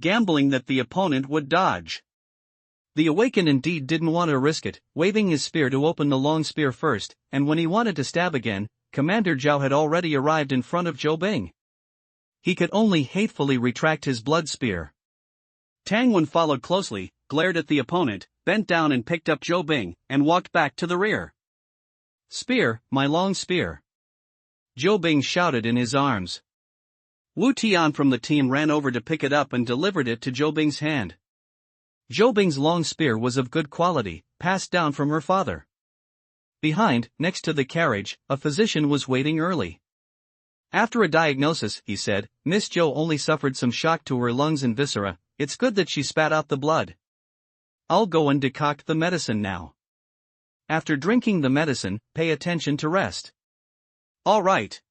S2: Gambling that the opponent would dodge.
S1: The Awakened indeed didn't want to risk it, waving his spear to open the long spear first, and when he wanted to stab again, Commander Zhao had already arrived in front of Zhou Bing. He could only hatefully retract his blood spear.
S2: Tang Wen followed closely, glared at the opponent, bent down and picked up Zhou Bing, and walked back to the rear.
S1: "Spear, my long spear!" Zhou Bing shouted in his arms.
S2: Wu Tian from the team ran over to pick it up and delivered it to Zhou Bing's hand.
S1: Zhou Bing's long spear was of good quality, passed down from her father. Behind, next to the carriage, a physician was waiting early. "After a diagnosis," he said, "Miss Zhou only suffered some shock to her lungs and viscera. It's good that she spat out the blood. I'll go and decoct the medicine now. After drinking the medicine, pay attention to rest."
S2: "All right.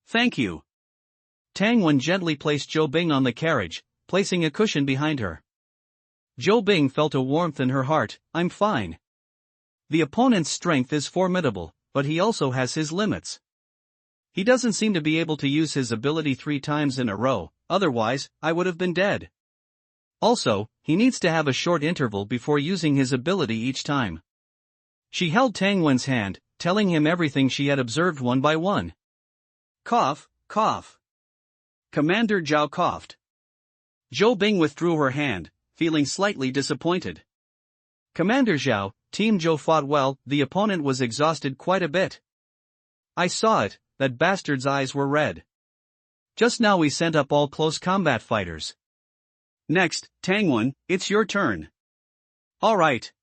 S2: Thank you."
S1: Tang Wen gently placed Zhou Bing on the carriage, placing a cushion behind her. Zhou Bing felt a warmth in her heart. "I'm fine. The opponent's strength is formidable, but he also has his limits. He doesn't seem to be able to use his ability 3 times in a row, otherwise, I would have been dead. Also, he needs to have a short interval before using his ability each time." She held Tang Wen's hand, telling him everything she had observed one by one.
S2: Cough, cough. Commander Zhao coughed. Zhou Bing withdrew her hand, feeling slightly disappointed.
S1: "Commander Zhao, Team Zhou fought well, the opponent was exhausted quite a bit. I saw it, that bastard's eyes were red. Just now we sent up all close combat fighters."
S2: "Next, Tang Wen, it's your turn."
S1: "All right."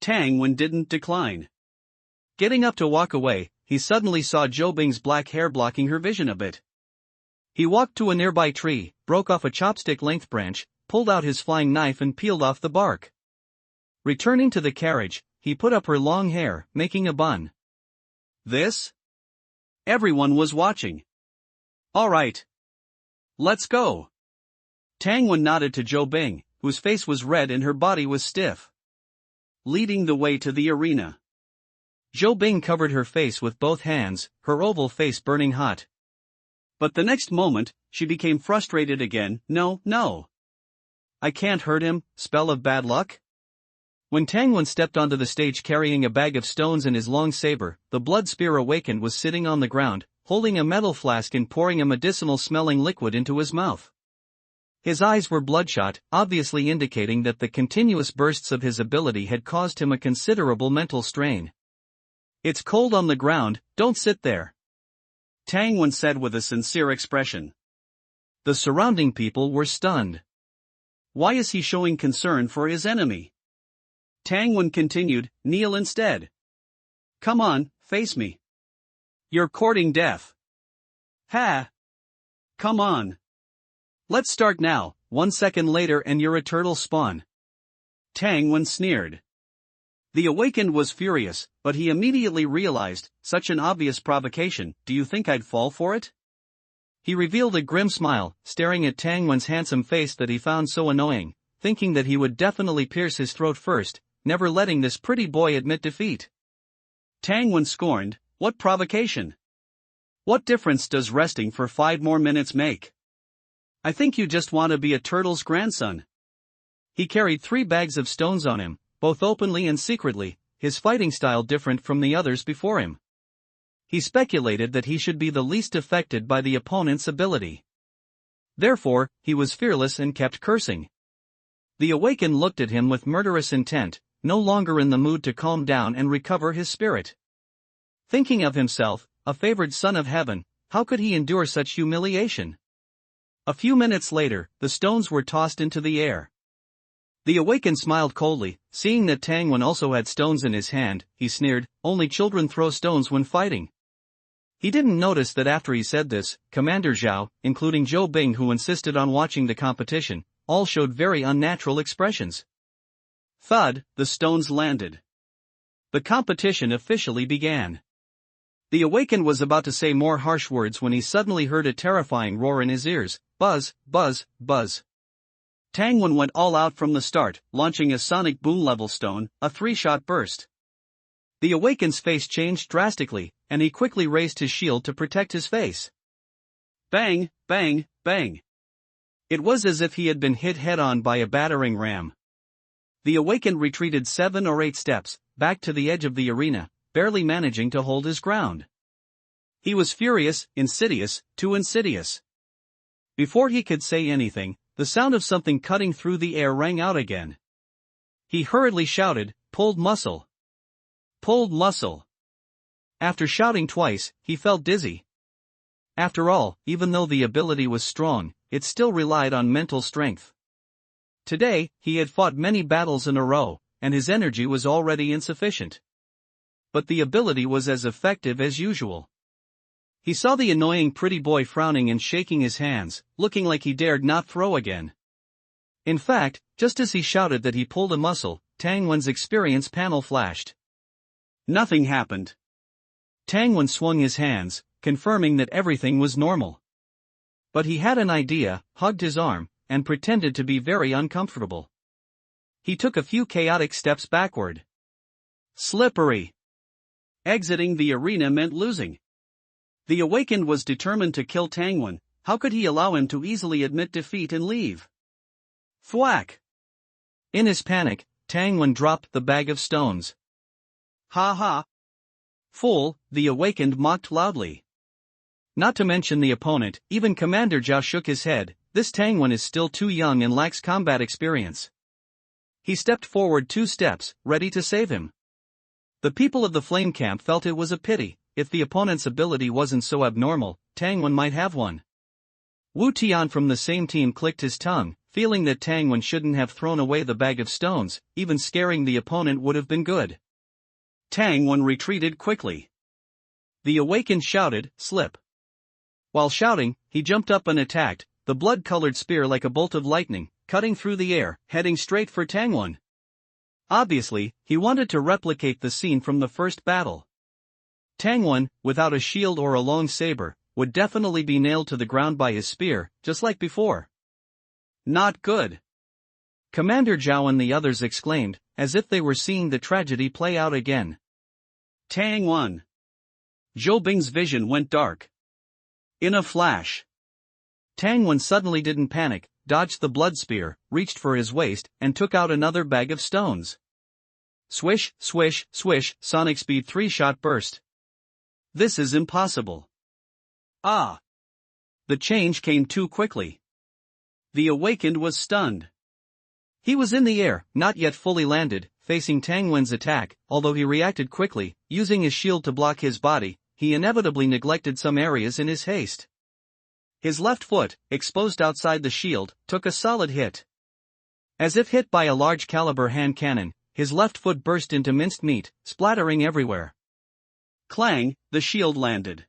S2: Tang Wen didn't decline.
S1: Getting up to walk away, he suddenly saw Zhou Bing's black hair blocking her vision a bit. He walked to a nearby tree, broke off a chopstick-length branch, pulled out his flying knife and peeled off the bark. Returning to the carriage, he put up her long hair, making a bun.
S2: "This?" Everyone was watching. "All right. Let's go." Tang Wen nodded to Zhou Bing, whose face was red and her body was stiff. Leading the way to the arena.
S1: Zhou Bing covered her face with both hands, her oval face burning hot.
S2: But the next moment, she became frustrated again. No.
S1: "I can't hurt him, spell of bad luck?" When Tang Wen stepped onto the stage carrying a bag of stones and his long saber, the blood spear Awakened was sitting on the ground, holding a metal flask and pouring a medicinal-smelling liquid into his mouth. His eyes were bloodshot, obviously indicating that the continuous bursts of his ability had caused him a considerable mental strain. "It's cold on the ground, don't sit there,"
S2: Tang Wen said with a sincere expression.
S1: The surrounding people were stunned.
S2: Why is he showing concern for his enemy? Tang Wen continued, "Kneel instead. Come on, face me. You're courting death. Ha! Come on. Let's start now, 1 second later and you're a turtle spawn." Tang Wen sneered. The Awakened was furious, but he immediately realized, such an obvious provocation, do you think I'd fall for it? He revealed a grim smile, staring at Tang Wen's handsome face that he found so annoying, thinking that he would definitely pierce his throat first, never letting this pretty boy admit defeat. Tang Wen scorned, "What provocation? What difference does resting for 5 more minutes make? I think you just want to be a turtle's grandson." He carried 3 bags of stones on him, both openly and secretly, his fighting style different from the others before him. He speculated that he should be the least affected by the opponent's ability. Therefore, he was fearless and kept cursing. The Awakened looked at him with murderous intent, no longer in the mood to calm down and recover his spirit. Thinking of himself, a favored son of heaven, how could he endure such humiliation? A few minutes later, the stones were tossed into the air. The Awakened smiled coldly, seeing that Tang Wen also had stones in his hand. He sneered, "Only children throw stones when fighting." He didn't notice that after he said this, Commander Zhao, including Zhou Bing who insisted on watching the competition, all showed very unnatural expressions. Thud, the stones landed. The competition officially began. The Awakened was about to say more harsh words when he suddenly heard a terrifying roar in his ears. Buzz, buzz, buzz. Tang Wen went all out from the start, launching a sonic boom-level stone, a 3-shot burst. The Awakened's face changed drastically, and he quickly raised his shield to protect his face. Bang, bang, bang. It was as if he had been hit head-on by a battering ram. The awakened retreated 7 or 8 steps, back to the edge of the arena, barely managing to hold his ground. He was furious, insidious, too insidious. Before he could say anything, the sound of something cutting through the air rang out again. He hurriedly shouted, "Pulled muscle! Pulled muscle!" After shouting twice, he felt dizzy. After all, even though the ability was strong, it still relied on mental strength. Today, he had fought many battles in a row, and his energy was already insufficient. But the ability was as effective as usual. He saw the annoying pretty boy frowning and shaking his hands, looking like he dared not throw again. In fact, just as he shouted that he pulled a muscle, Tang Wen's experience panel flashed. Nothing happened. Tang Wen swung his hands, confirming that everything was normal. But he had an idea, hugged his arm, and pretended to be very uncomfortable. He took a few chaotic steps backward. Slippery. Exiting the arena meant losing. The awakened was determined to kill Tang Wen. How could he allow him to easily admit defeat and leave? Thwack! In his panic, Tang Wen dropped the bag of stones. Ha ha! Fool, the awakened mocked loudly. Not to mention the opponent, even Commander Zhao shook his head. This Tang Wen is still too young and lacks combat experience. He stepped forward 2 steps, ready to save him. The people of the Flame Camp felt it was a pity. If the opponent's ability wasn't so abnormal, Tang Wen might have one. Wu Tian from the same team clicked his tongue, feeling that Tang Wen shouldn't have thrown away the bag of stones. Even scaring the opponent would have been good. Tang Wen retreated quickly. The awakened shouted, "Slip." While shouting, he jumped up and attacked, the blood-colored spear like a bolt of lightning, cutting through the air, heading straight for Tang Wen. Obviously, he wanted to replicate the scene from the first battle. Tang Wen, without a shield or a long saber, would definitely be nailed to the ground by his spear, just like before. Not good. Commander Zhao and the others exclaimed, as if they were seeing the tragedy play out again. Tang Wen. Zhou Bing's vision went dark. In a flash. Tang Wen suddenly didn't panic, dodged the blood spear, reached for his waist, and took out another bag of stones. Swish, swish, swish, sonic speed 3-shot burst. This is impossible. Ah! The change came too quickly. The awakened was stunned. He was in the air, not yet fully landed, facing Tang Wen's attack. Although he reacted quickly, using his shield to block his body, he inevitably neglected some areas in his haste. His left foot, exposed outside the shield, took a solid hit. As if hit by a large caliber hand cannon, his left foot burst into minced meat, splattering everywhere. Clang, the shield landed.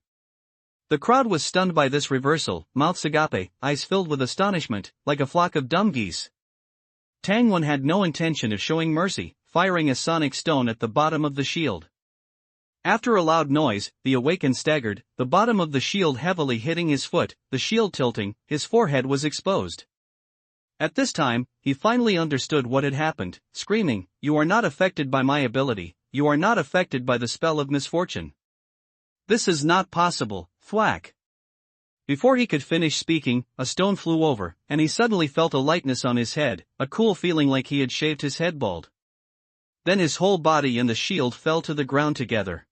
S2: The crowd was stunned by this reversal, mouths agape, eyes filled with astonishment, like a flock of dumb geese. Tang Wen had no intention of showing mercy, firing a sonic stone at the bottom of the shield. After a loud noise, the awakened staggered, the bottom of the shield heavily hitting his foot, the shield tilting, his forehead was exposed. At this time, he finally understood what had happened, screaming, "You are not affected by my ability, you are not affected by the spell of misfortune. This is not possible." Thwack! Before he could finish speaking, a stone flew over, and he suddenly felt a lightness on his head, a cool feeling like he had shaved his head bald. Then his whole body and the shield fell to the ground together.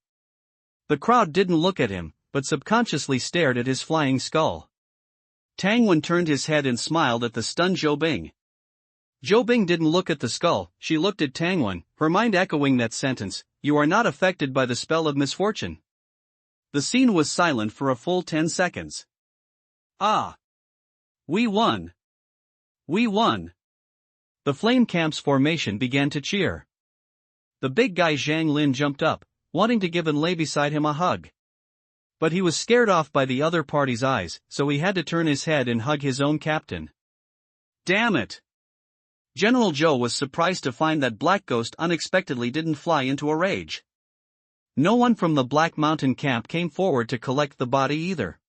S2: The crowd didn't look at him, but subconsciously stared at his flying skull. Tang Wen turned his head and smiled at the stunned Zhou Bing. Zhou Bing didn't look at the skull, she looked at Tang Wen, her mind echoing that sentence, "You are not affected by the spell of misfortune." The scene was silent for a full 10 seconds. Ah! We won! We won! The Flame Camp's formation began to cheer. The big guy Zhang Lin jumped up, wanting to give and lay beside him a hug. But he was scared off by the other party's eyes, so he had to turn his head and hug his own captain. Damn it! General Zhou was surprised to find that Black Ghost unexpectedly didn't fly into a rage. No one from the Black Mountain camp came forward to collect the body either.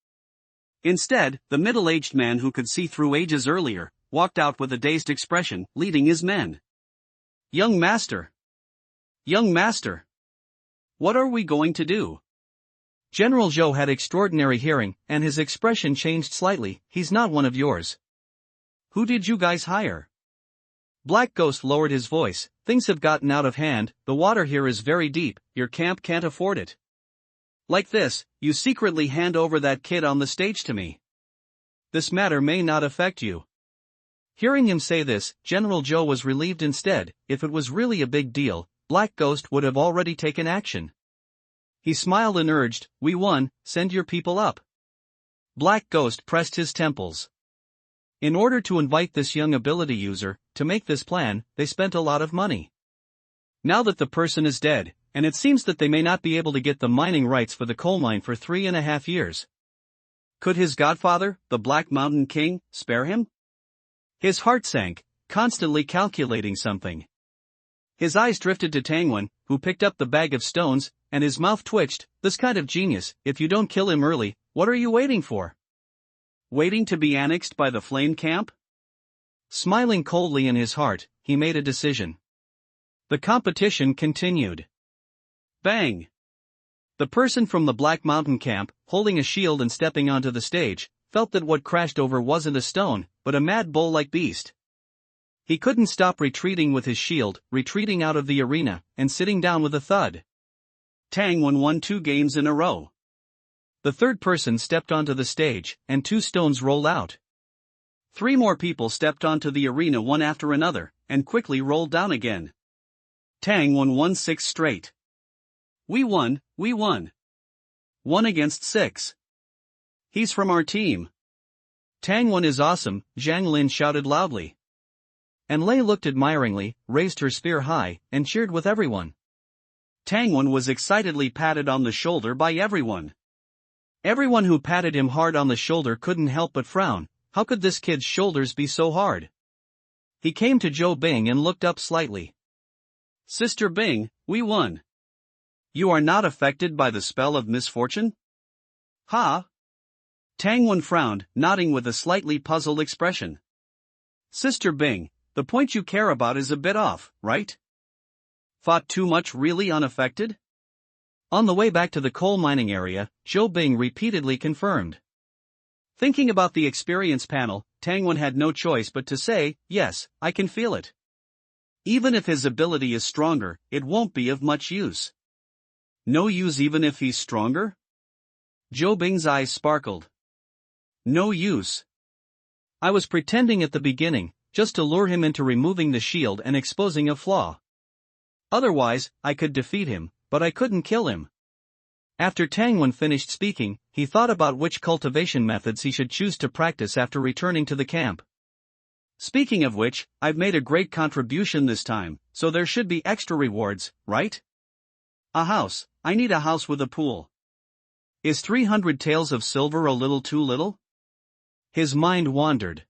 S2: Instead, the middle-aged man who could see through ages earlier, walked out with a dazed expression, leading his men. "Young master! Young master! What are we going to do?" General Zhou had extraordinary hearing, and his expression changed slightly. "He's not one of yours. Who did you guys hire?"
S1: Black Ghost lowered his voice. Things have gotten out of hand, the water here is very deep, your camp can't afford it. Like this, you secretly hand over that kid on the stage to me. This matter may not affect you. Hearing him say this, General Joe was relieved instead. If it was really a big deal, Black Ghost would have already taken action. He smiled and urged, we won, send your people up. Black Ghost pressed his temples. In order to invite this young ability user, to make this plan, they spent a lot of money. Now that the person is dead, and it seems that they may not be able to get the mining rights for the coal mine for 3.5 years. Could his godfather, the Black Mountain King, spare him? His heart sank, constantly calculating something. His eyes drifted to Tangwan, who picked up the bag of stones, and his mouth twitched. This kind of genius, if you don't kill him early, what are you waiting for? Waiting to be annexed by the Flame Camp? Smiling coldly in his heart, he made a decision. The competition continued. Bang! The person from the Black Mountain Camp, holding a shield and stepping onto the stage, felt that what crashed over wasn't a stone, but a mad bull-like beast. He couldn't stop retreating with his shield, retreating out of the arena, and sitting down with a thud. Tangwan won 2 games in a row. The third person stepped onto the stage, and 2 stones rolled out. 3 more people stepped onto the arena one after another, and quickly rolled down again. Tangwan won 6 straight. We won, we won. 1 against 6. He's from our team. Tangwan is awesome, Zhang Lin shouted loudly. And Lei looked admiringly, raised her spear high, and cheered with everyone. Tangwan was excitedly patted on the shoulder by everyone. Everyone who patted him hard on the shoulder couldn't help but frown. How could this kid's shoulders be so hard? He came to Zhou Bing and looked up slightly. Sister Bing, we won. You are not affected by the spell of misfortune? Ha? Tangwan frowned, nodding with a slightly puzzled expression. Sister Bing, the point you care about is a bit off, right? Fought too much really unaffected? On the way back to the coal mining area, Zhou Bing repeatedly confirmed. Thinking about the experience panel, Tangwan had no choice but to say, yes, I can feel it. Even if his ability is stronger, it won't be of much use. No use even if he's stronger? Zhou Bing's eyes sparkled. No use. I was pretending at the beginning, just to lure him into removing the shield and exposing a flaw. Otherwise, I could defeat him, but I couldn't kill him. After Tangwan finished speaking, he thought about which cultivation methods he should choose to practice after returning to the camp. Speaking of which, I've made a great contribution this time, so there should be extra rewards, right? A house. I need a house with a pool. Is 300 taels of silver a little too little? His mind wandered.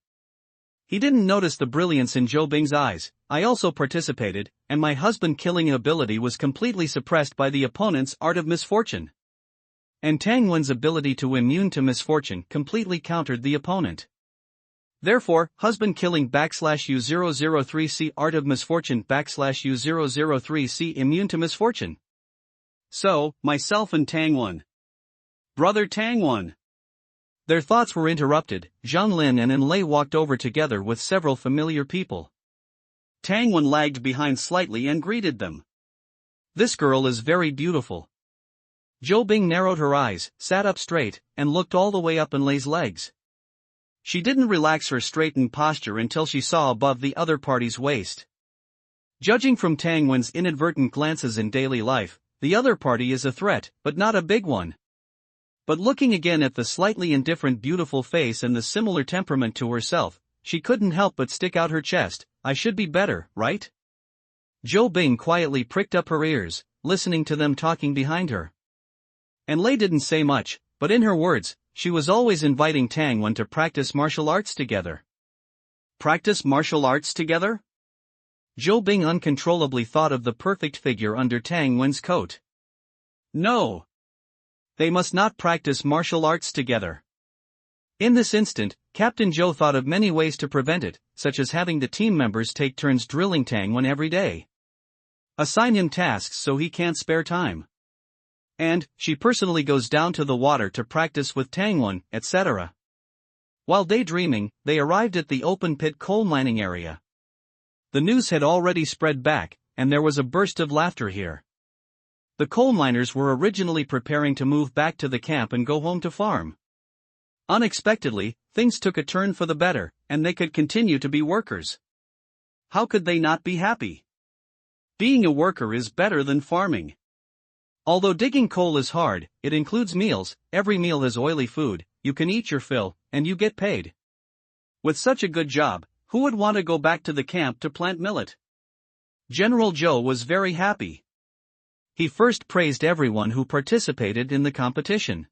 S1: He didn't notice the brilliance in Zhou Bing's eyes. I also participated, and my husband-killing ability was completely suppressed by the opponent's art of misfortune. And Tangwan's ability to immune to misfortune completely countered the opponent. Therefore, husband-killing /U003C art of misfortune /U003C immune to misfortune. So, myself and Tangwan. Brother Tangwan. Their thoughts were interrupted. Zhang Lin and Enlei walked over together with several familiar people. Tangwan lagged behind slightly and greeted them. This girl is very beautiful. Zhou Bing narrowed her eyes, sat up straight, and looked all the way up Enlei's legs. She didn't relax her straightened posture until she saw above the other party's waist. Judging from Tangwan's inadvertent glances in daily life, the other party is a threat, but not a big one. But looking again at the slightly indifferent beautiful face and the similar temperament to herself, she couldn't help but stick out her chest. I should be better, right? Zhou Bing quietly pricked up her ears, listening to them talking behind her. And Lei didn't say much, but in her words, she was always inviting Tangwan to practice martial arts together. Practice martial arts together? Zhou Bing uncontrollably thought of the perfect figure under Tangwan's coat. No. They must not practice martial arts together. In this instant, Captain Zhou thought of many ways to prevent it, such as having the team members take turns drilling Tangwan every day. Assign him tasks so he can't spare time. And, she personally goes down to the water to practice with Tangwan, etc. While daydreaming, they arrived at the open pit coal mining area. The news had already spread back, and there was a burst of laughter here. The coal miners were originally preparing to move back to the camp and go home to farm. Unexpectedly, things took a turn for the better, and they could continue to be workers. How could they not be happy? Being a worker is better than farming. Although digging coal is hard, it includes meals, every meal has oily food, you can eat your fill, and you get paid. With such a good job, who would want to go back to the camp to plant millet? General Joe was very happy. He first praised everyone who participated in the competition.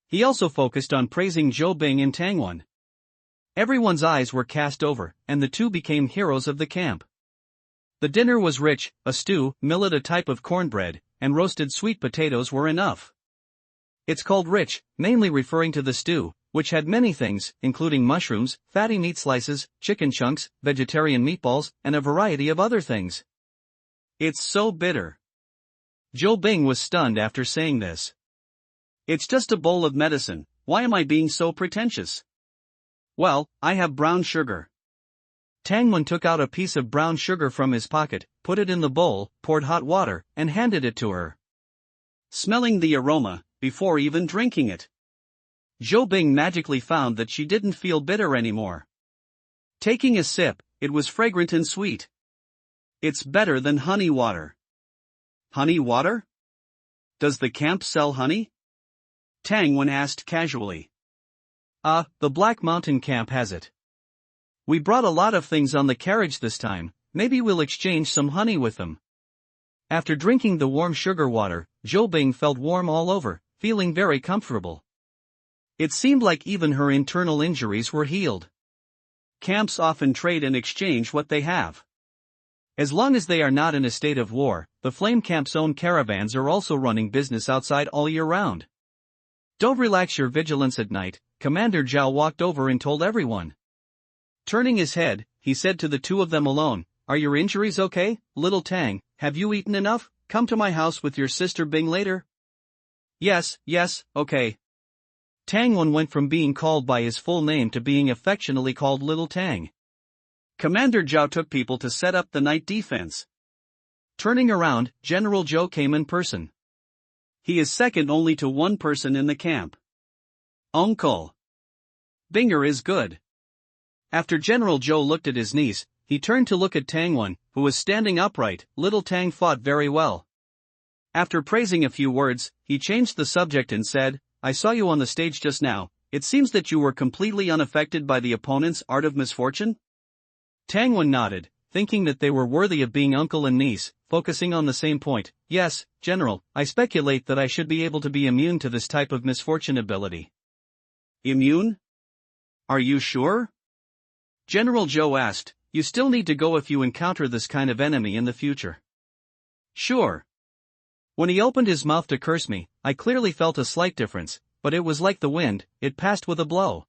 S1: He also focused on praising Joe Bing and Tangwon. Everyone's eyes were cast over, and the two became heroes of the camp. The dinner was rich, a stew, millet, a type of cornbread, and roasted sweet potatoes were enough. It's called rich, mainly referring to the stew, which had many things, including mushrooms, fatty meat slices, chicken chunks, vegetarian meatballs, and a variety of other things. It's so bitter. Joe Bing was stunned after saying this. It's just a bowl of medicine, why am I being so pretentious? Well, I have brown sugar. Tangwon took out a piece of brown sugar from his pocket, put it in the bowl, poured hot water, and handed it to her. Smelling the aroma, before even drinking it, Joe Bing magically found that she didn't feel bitter anymore. Taking a sip, it was fragrant and sweet. It's better than honey water. Honey water? Does the camp sell honey? Tangwon asked casually. The Black Mountain camp has it. We brought a lot of things on the carriage this time, maybe we'll exchange some honey with them. After drinking the warm sugar water, Joe Bing felt warm all over, feeling very comfortable. It seemed like even her internal injuries were healed. Camps often trade and exchange what they have. As long as they are not in a state of war, the Flame Camp's own caravans are also running business outside all year round. Don't relax your vigilance at night, Commander Zhao walked over and told everyone. Turning his head, he said to the two of them alone, "Are your injuries okay, little Tang? Have you eaten enough? Come to my house with your sister Bing later." Yes, okay. Tangwon went from being called by his full name to being affectionately called Little Tang. Commander Zhao took people to set up the night defense. Turning around, General Joe came in person. He is second only to one person in the camp. Uncle Binger is good. After General Joe looked at his niece, he turned to look at Tangwon, who was standing upright. Little Tang fought very well. After praising a few words, he changed the subject and said, "I saw you on the stage just now, it seems that you were completely unaffected by the opponent's art of misfortune?" Tangwon nodded, thinking that they were worthy of being uncle and niece, focusing on the same point. "Yes, General, I speculate that I should be able to be immune to this type of misfortune ability." Immune? Are you sure? General Joe asked. "You still need to go if you encounter this kind of enemy in the future." "Sure." When he opened his mouth to curse me, I clearly felt a slight difference, but it was like the wind, it passed with a blow.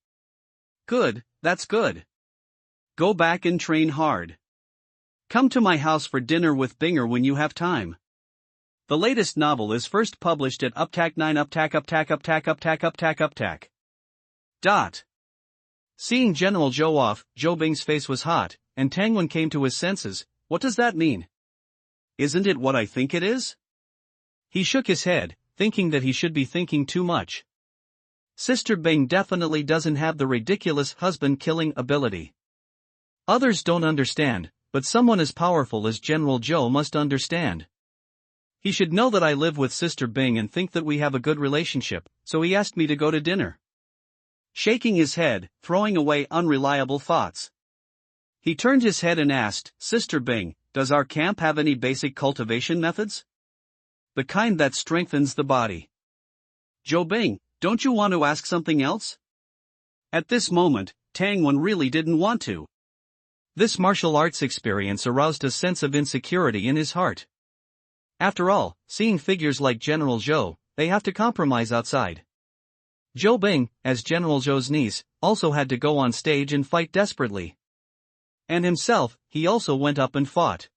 S1: Good, that's good. Go back and train hard. Come to my house for dinner with Binger when you have time. The latest novel is first published at Uptak 9 Uptak. Seeing General Joe off, Joe Bing's face was hot, and Tangwon came to his senses. What does that mean? Isn't it what I think it is? He shook his head, thinking that he should be thinking too much. Sister Bing definitely doesn't have the ridiculous husband-killing ability. Others don't understand, but someone as powerful as General Joe must understand. He should know that I live with Sister Bing and think that we have a good relationship, so he asked me to go to dinner. Shaking his head, throwing away unreliable thoughts. He turned his head and asked, "Sister Bing, does our camp have any basic cultivation methods? The kind that strengthens the body." "Joe Bing, don't you want to ask something else?" At this moment, Tangwon really didn't want to. This martial arts experience aroused a sense of insecurity in his heart. After all, seeing figures like General Joe, they have to compromise outside. Joe Bing, as General Joe's niece, also had to go on stage and fight desperately. And himself, he also went up and fought.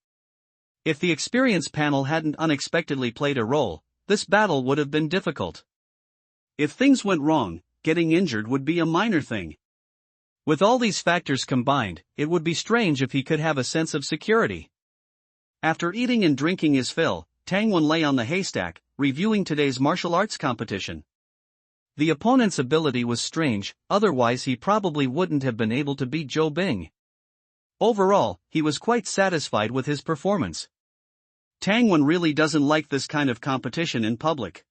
S1: If the experience panel hadn't unexpectedly played a role, this battle would have been difficult. If things went wrong, getting injured would be a minor thing. With all these factors combined, it would be strange if he could have a sense of security. After eating and drinking his fill, Tangwon lay on the haystack, reviewing today's martial arts competition. The opponent's ability was strange, otherwise he probably wouldn't have been able to beat Zhou Bing. Overall, he was quite satisfied with his performance. Tangwon really doesn't like this kind of competition in public.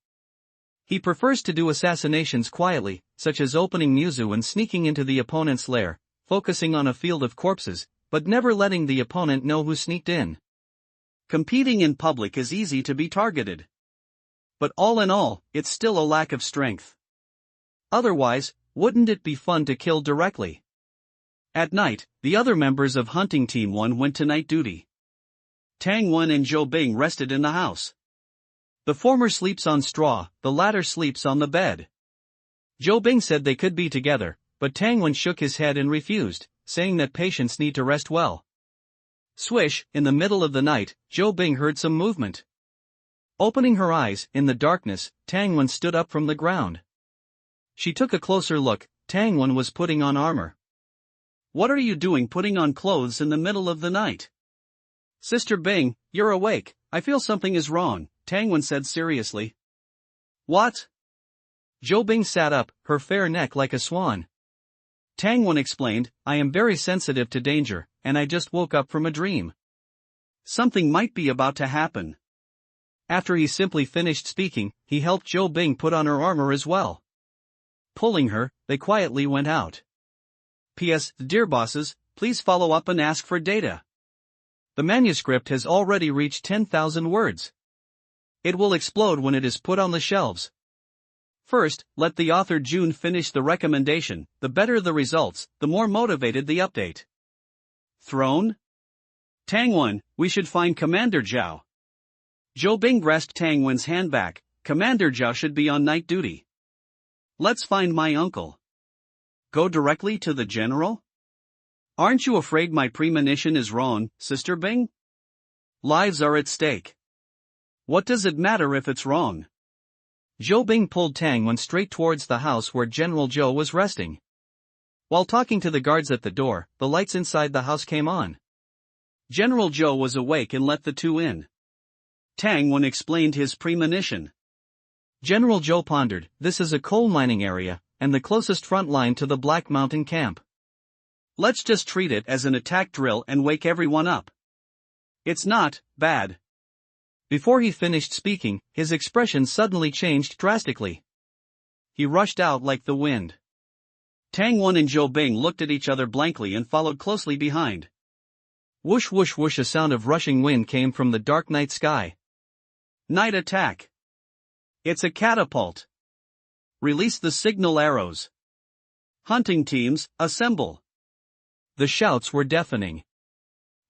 S1: He prefers to do assassinations quietly, such as opening Muzu and sneaking into the opponent's lair, focusing on a field of corpses, but never letting the opponent know who sneaked in. Competing in public is easy to be targeted. But all in all, it's still a lack of strength. Otherwise, wouldn't it be fun to kill directly? At night, the other members of Hunting Team 1 went to night duty. Tangwon and Zhou Bing rested in the house. The former sleeps on straw, the latter sleeps on the bed. Zhou Bing said they could be together, but Tangwon shook his head and refused, saying that patients need to rest well. Swish, in the middle of the night, Zhou Bing heard some movement. Opening her eyes, in the darkness, Tangwon stood up from the ground. She took a closer look. Tangwon was putting on armor. "What are you doing putting on clothes in the middle of the night?" "Sister Bing, you're awake, I feel something is wrong," Tangwon said seriously. "What?" Zhou Bing sat up, her fair neck like a swan. Tangwon explained, "I am very sensitive to danger, and I just woke up from a dream. Something might be about to happen." After he simply finished speaking, he helped Zhou Bing put on her armor as well. Pulling her, they quietly went out. P.S. Dear bosses, please follow up and ask for data. The manuscript has already reached 10,000 words. It will explode when it is put on the shelves. First, let the author June finish the recommendation. The better the results, the more motivated the update. Throne? Tangwon, we should find Commander Zhao. Zhou Bing grasped Tangwon's hand back. Commander Zhao should be on night duty. Let's find my uncle. Go directly to the general? Aren't you afraid my premonition is wrong, Sister Bing? Lives are at stake. What does it matter if it's wrong? Zhou Bing pulled Tangwon straight towards the house where General Zhou was resting. While talking to the guards at the door, the lights inside the house came on. General Zhou was awake and let the two in. Tangwon explained his premonition. General Zhou pondered, this is a coal mining area, and the closest front line to the Black Mountain camp. Let's just treat it as an attack drill and wake everyone up. It's not bad. Before he finished speaking, his expression suddenly changed drastically. He rushed out like the wind. Tangwon and Zhou Bing looked at each other blankly and followed closely behind. Whoosh whoosh whoosh, a sound of rushing wind came from the dark night sky. Night attack. It's a catapult. Release the signal arrows. Hunting teams, assemble. The shouts were deafening.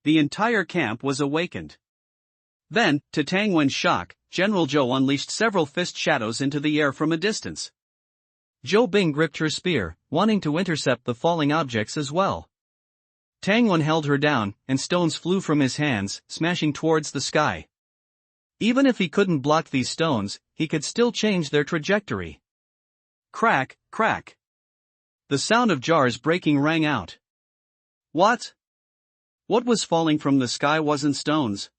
S1: The entire camp was awakened. Then, to Tangwon's shock, General Zhou unleashed several fist shadows into the air from a distance. Zhou Bing gripped her spear, wanting to intercept the falling objects as well. Tangwon held her down, and stones flew from his hands, smashing towards the sky. Even if he couldn't block these stones, he could still change their trajectory. Crack, crack. The sound of jars breaking rang out. What? What was falling from the sky wasn't stones.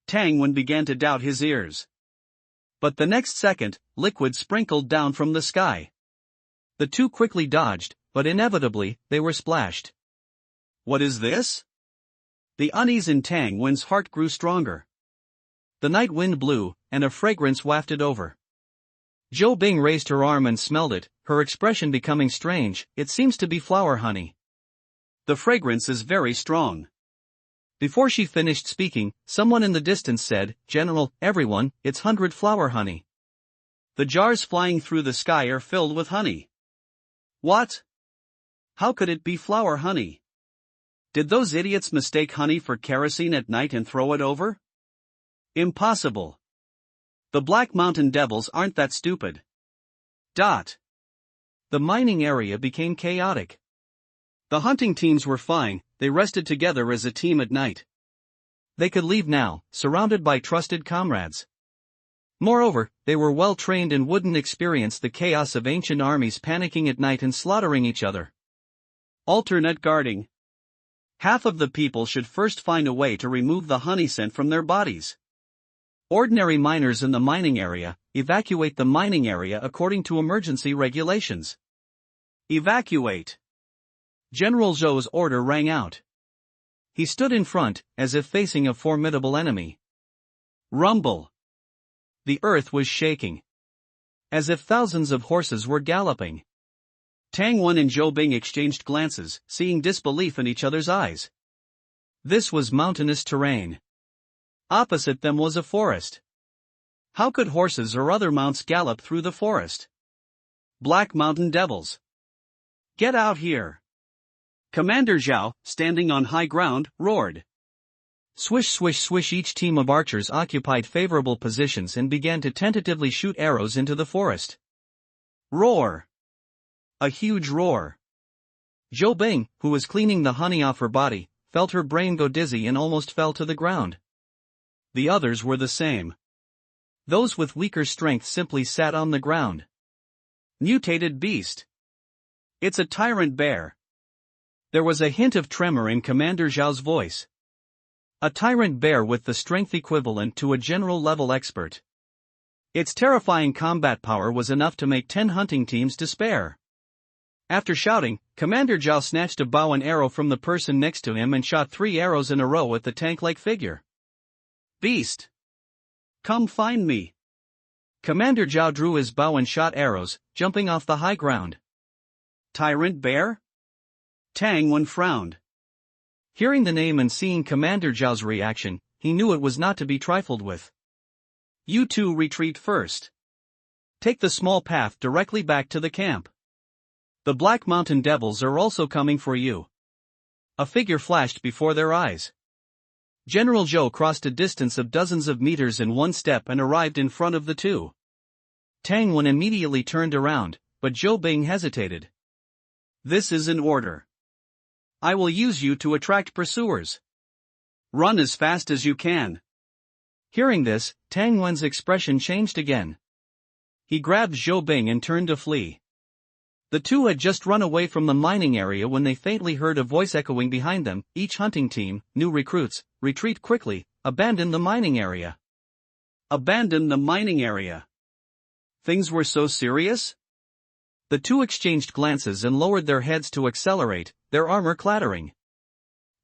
S1: Tangwon began to doubt his ears. But the next second, liquid sprinkled down from the sky. The two quickly dodged, but inevitably, they were splashed. What is this? The unease in Tangwon's heart grew stronger. The night wind blew, and a fragrance wafted over. Zhou Bing raised her arm and smelled it, her expression becoming strange. It seems to be flower honey. The fragrance is very strong. Before she finished speaking, someone in the distance said, General, everyone, it's 100 flower honey. The jars flying through the sky are filled with honey. What? How could it be flower honey? Did those idiots mistake honey for kerosene at night and throw it over? Impossible. The Black Mountain Devils aren't that stupid. The mining area became chaotic. The hunting teams were fine, they rested together as a team at night. They could leave now, surrounded by trusted comrades. Moreover, they were well trained and wouldn't experience the chaos of ancient armies panicking at night and slaughtering each other.
S2: Alternate guarding. Half of the people should first find a way to remove the honey scent from their bodies. Ordinary miners in the mining area, evacuate the mining area according to emergency regulations. Evacuate. General Zhou's order rang out. He stood in front, as if facing a formidable enemy. Rumble. The earth was shaking. As if thousands of horses were galloping. Tang Wen and Zhou Bing exchanged glances, seeing disbelief in each other's eyes. This was mountainous terrain. Opposite them was a forest. How could horses or other mounts gallop through the forest? Black Mountain Devils. Get out here! Commander Zhao, standing on high ground, roared.
S1: Swish swish swish, each team of archers occupied favorable positions and began to tentatively shoot arrows into the forest.
S2: Roar! A huge roar.
S1: Zhou Bing, who was cleaning the honey off her body, felt her brain go dizzy and almost fell to the ground.
S2: The others were the same.
S1: Those with weaker strength simply sat on the ground.
S2: Mutated beast. It's a tyrant bear.
S1: There was a hint of tremor in Commander Zhao's voice. A tyrant bear with the strength equivalent to a general-level expert. Its terrifying combat power was enough to make 10 hunting teams despair. After shouting, Commander Zhao snatched a bow and arrow from the person next to him and shot 3 arrows in a row at the tank-like figure.
S2: Beast! Come find me!
S1: Commander Zhao drew his bow and shot arrows, jumping off the high ground.
S2: Tyrant bear? Tang Wen frowned.
S1: Hearing the name and seeing Commander Zhao's reaction, he knew it was not to be trifled with.
S2: You two retreat first. Take the small path directly back to the camp. The Black Mountain Devils are also coming for you.
S1: A figure flashed before their eyes. General Zhou crossed a distance of dozens of meters in one step and arrived in front of the two. Tang Wen immediately turned around, but Zhou Bing hesitated.
S2: This is an order. I will use you to attract pursuers. Run as fast as you can.
S1: Hearing this, Tang Wen's expression changed again. He grabbed Zhou Bing and turned to flee. The two had just run away from the mining area when they faintly heard a voice echoing behind them. Each hunting team, new recruits, retreat quickly, abandon the mining area.
S2: Abandon the mining area. Things were so serious?
S1: The two exchanged glances and lowered their heads to accelerate, their armor clattering.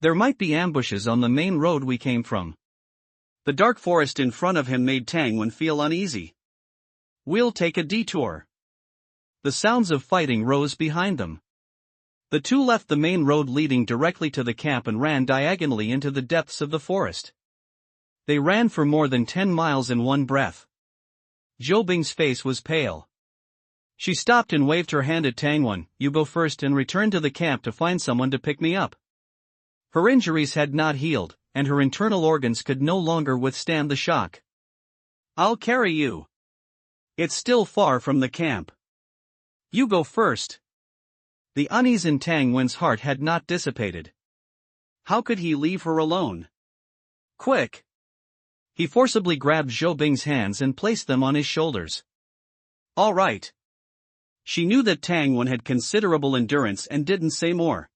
S1: There might be ambushes on the main road we came from.
S2: The dark forest in front of him made Tang Wen feel uneasy. We'll take a detour.
S1: The sounds of fighting rose behind them. The two left the main road leading directly to the camp and ran diagonally into the depths of the forest. They ran for more than 10 miles in one breath. Zhou Bing's face was pale. She stopped and waved her hand at Tang Wen. You go first and return to the camp to find someone to pick me up. Her injuries had not healed, and her internal organs could no longer withstand the shock.
S2: I'll carry you. It's still far from the camp. You go first.
S1: The unease in Tang Wen's heart had not dissipated.
S2: How could he leave her alone? Quick!
S1: He forcibly grabbed Zhou Bing's hands and placed them on his shoulders.
S2: All right. She knew that Tang Wen had considerable endurance and didn't say more.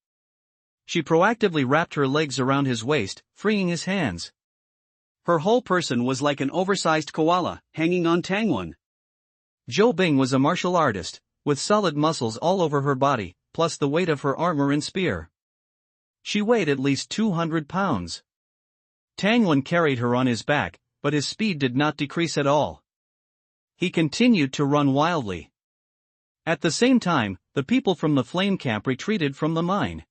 S1: She proactively wrapped her legs around his waist, freeing his hands.
S2: Her whole person was like an oversized koala, hanging on Tang Wen.
S1: Zhou Bing was a martial artist, with solid muscles all over her body, plus the weight of her armor and spear. She weighed at least 200 pounds. Tang Wen carried her on his back, but his speed did not decrease at all. He continued to run wildly. At the same time, the people from the flame camp retreated from the mine.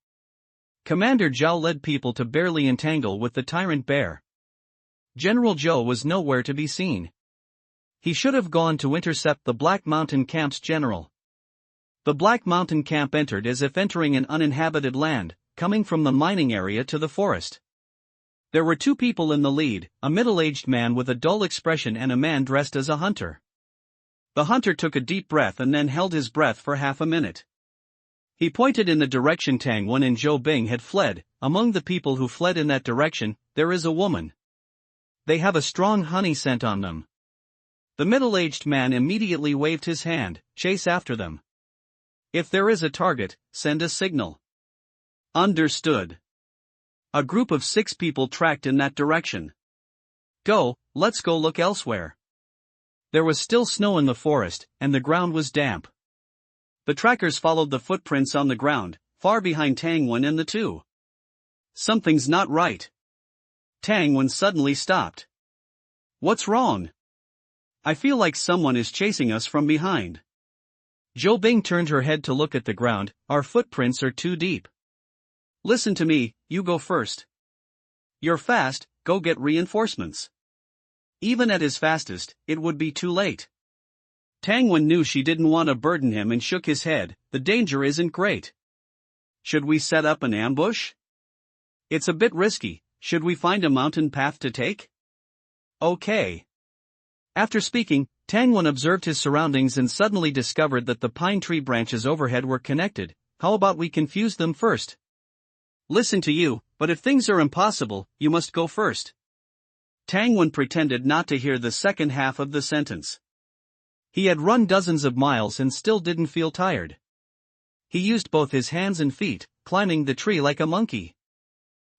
S1: Commander Zhao led people to barely entangle with the tyrant bear. General Zhou was nowhere to be seen. He should have gone to intercept the Black Mountain camp's general. The Black Mountain camp entered as if entering an uninhabited land, coming from the mining area to the forest. There were two people in the lead, a middle-aged man with a dull expression and a man dressed as a hunter. The hunter took a deep breath and then held his breath for half a minute. He pointed in the direction Tang Wen and Zhou Bing had fled. Among the people who fled in that direction, there is a woman. They have a strong honey scent on them. The middle-aged man immediately waved his hand. Chase after them. If there is a target, send a signal.
S2: Understood. A group of 6 people tracked in that direction. Let's go look elsewhere. There was still snow in the forest, and the ground was damp. The trackers followed the footprints on the ground, far behind Tangwen and the two. Something's not right. Tangwen suddenly stopped. What's wrong? I feel like someone is chasing us from behind.
S1: Zhou Bing turned her head to look at the ground. Our footprints are too deep.
S2: Listen to me, you go first. You're fast, go get reinforcements. Even at his fastest, it would be too late. Tangwen knew she didn't want to burden him and shook his head. The danger isn't great. Should we set up an ambush? It's a bit risky. Should we find a mountain path to take? Okay. After speaking, Tangwen observed his surroundings and suddenly discovered that the pine tree branches overhead were connected. How about we confuse them first? Listen to you, but if things are impossible, you must go first. Tangwen pretended not to hear the second half of the sentence. He had run dozens of miles and still didn't feel tired. He used both his hands and feet, climbing the tree like a monkey.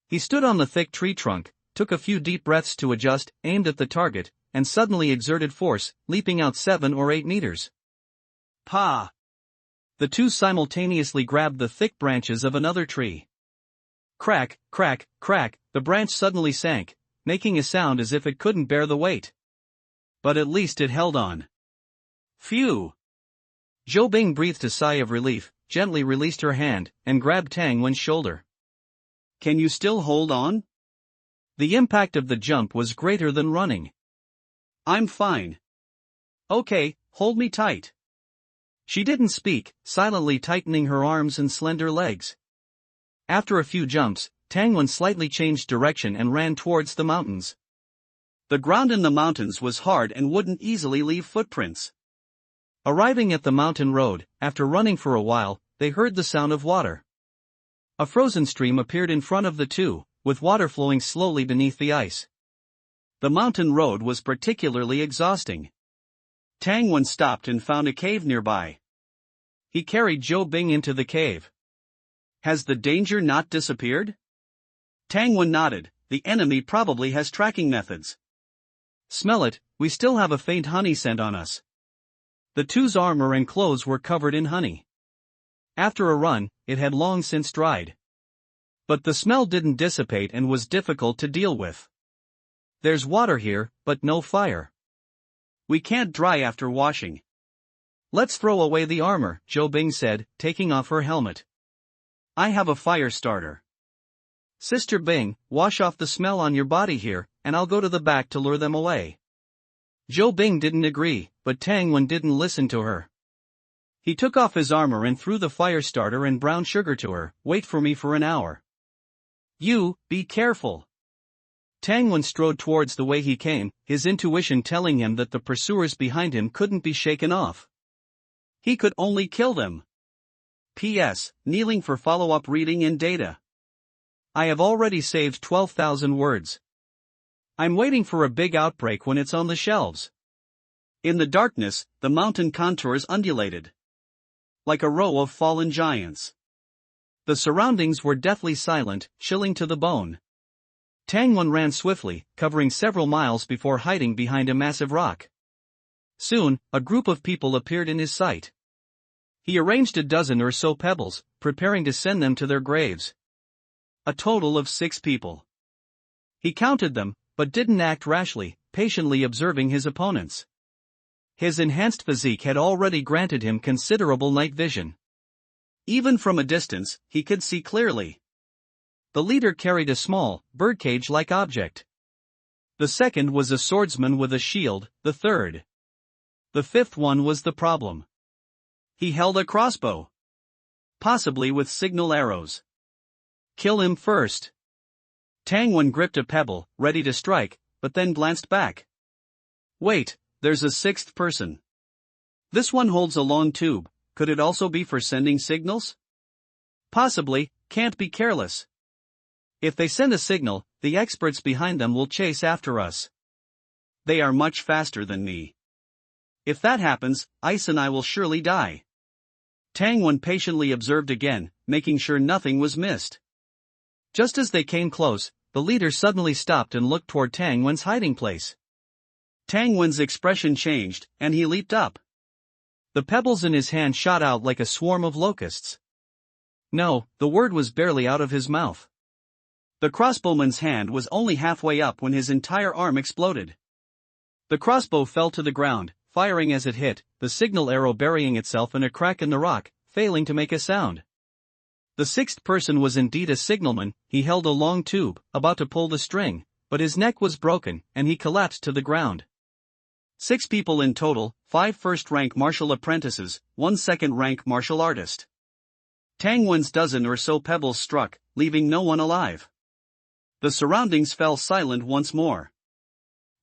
S2: He stood on the thick tree trunk, took a few deep breaths to adjust, aimed at the target, and suddenly exerted force, leaping out 7 or 8 meters. Pa! The two simultaneously grabbed the thick branches of another tree. Crack, crack, crack, the branch suddenly sank, making a sound as if it couldn't bear the weight. But at least it held on. Phew! Zhou Bing breathed a sigh of relief, gently released her hand, and grabbed Tangwen's shoulder. Can you still hold on? The impact of the jump was greater than running. I'm fine. Okay, hold me tight. She didn't speak, silently tightening her arms and slender legs. After a few jumps, Tangwen slightly changed direction and ran towards the mountains. The ground in the mountains was hard and wouldn't easily leave footprints. Arriving at the mountain road, after running for a while, they heard the sound of water. A frozen stream appeared in front of the two, with water flowing slowly beneath the ice. The mountain road was particularly exhausting. Tangwen stopped and found a cave nearby. He carried Zhou Bing into the cave. Has the danger not disappeared? Tangwen nodded. The enemy probably has tracking methods. Smell it, we still have a faint honey scent on us. The two's armor and clothes were covered in honey. After a run, it had long since dried. But the smell didn't dissipate and was difficult to deal with. There's water here, but no fire. We can't dry after washing. Let's throw away the armor, Zhou Bing said, taking off her helmet. I have a fire starter. Sister Bing, wash off the smell on your body here, and I'll go to the back to lure them away. Zhou Bing didn't agree, but Tangwen didn't listen to her. He took off his armor and threw the fire starter and brown sugar to her. Wait for me for an hour. You, be careful. Tangwen strode towards the way he came, his intuition telling him that the pursuers behind him couldn't be shaken off. He could only kill them. P.S. Kneeling for follow-up reading and data. I have already saved 12,000 words. I'm waiting for a big outbreak when it's on the shelves. In the darkness, the mountain contours undulated. Like a row of fallen giants. The surroundings were deathly silent, chilling to the bone. Tangwen ran swiftly, covering several miles before hiding behind a massive rock. Soon, a group of people appeared in his sight. He arranged a dozen or so pebbles, preparing to send them to their graves. A total of 6 people. He counted them, but didn't act rashly, patiently observing his opponents. His enhanced physique had already granted him considerable night vision. Even from a distance, he could see clearly. The leader carried a small, birdcage-like object. The second was a swordsman with a shield, the third. The fifth one was the problem. He held a crossbow. Possibly with signal arrows. Kill him first. Tangwen gripped a pebble, ready to strike, but then glanced back. Wait, there's a 6th person. This one holds a long tube. Could it also be for sending signals? Possibly, can't be careless. If they send a signal, the experts behind them will chase after us. They are much faster than me. If that happens, Ice and I will surely die. Tangwen patiently observed again, making sure nothing was missed.
S1: Just as they came close, the leader suddenly stopped and looked toward Tang Wen's hiding place.
S2: Tang Wen's expression changed, and he leaped up.
S1: The pebbles in his hand shot out like a swarm of locusts. No, the word was barely out of his mouth.
S2: The crossbowman's hand was only halfway up when his entire arm exploded. The crossbow fell to the ground, firing as it hit, the signal arrow burying itself in a crack in the rock, failing to make a sound. The sixth person was indeed a signalman. He held a long tube, about to pull the string, but his neck was broken, and he collapsed to the ground. 6 people in total, 5 first-rank martial apprentices, 1 second-rank martial artist. Tang Wen's dozen or so pebbles struck, leaving no one alive. The surroundings fell silent once more.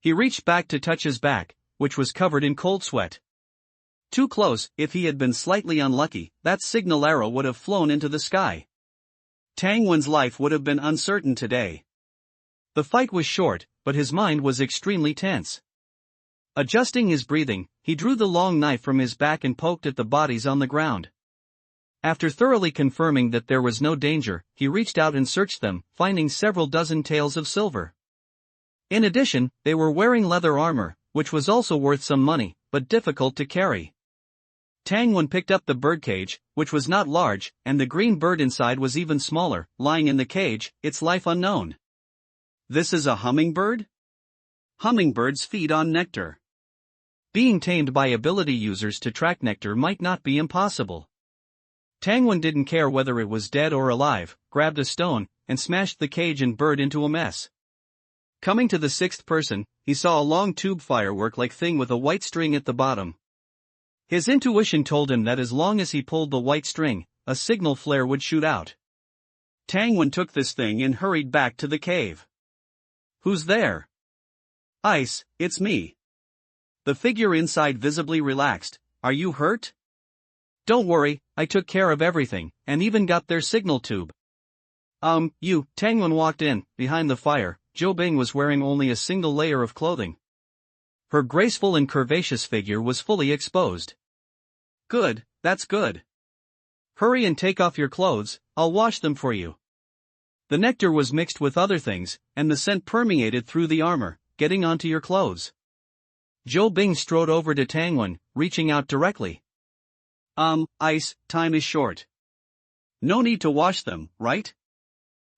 S2: He reached back to touch his back, which was covered in cold sweat. Too close. If he had been slightly unlucky, that signal arrow would have flown into the sky. Tang Wen's life would have been uncertain today. The fight was short, but his mind was extremely tense. Adjusting his breathing, he drew the long knife from his back and poked at the bodies on the ground. After thoroughly confirming that there was no danger, he reached out and searched them, finding several dozen taels of silver. In addition, they were wearing leather armor, which was also worth some money, but difficult to carry. Tang Wen picked up the birdcage, which was not large, and the green bird inside was even smaller, lying in the cage, its life unknown. This is a hummingbird? Hummingbirds feed on nectar.
S1: Being tamed by ability users to track nectar might not be impossible. Tang Wen didn't care whether it was dead or alive, grabbed a stone, and smashed the cage and bird into a mess. Coming to the sixth person, he saw a long tube firework-like thing with a white string at the bottom. His intuition told him that as long as he pulled the white string, a signal flare would shoot out.
S2: Tang Wen took this thing and hurried back to the cave.
S1: "Who's there?"
S2: "Ice, it's me." The figure inside visibly relaxed. "Are you hurt?"
S1: "Don't worry, I took care of everything, and even got their signal tube." Tang Wen walked in. Behind the fire, Zhou Bing was wearing only a single layer of clothing. Her graceful and curvaceous figure was fully exposed.
S2: "Good, that's good.
S1: Hurry and take off your clothes, I'll wash them for you." The nectar was mixed with other things, and the scent permeated through the armor, getting onto your clothes. Zhou Bing strode over to Tang Wen, reaching out directly.
S2: Ice, time is short. No need to wash them, right?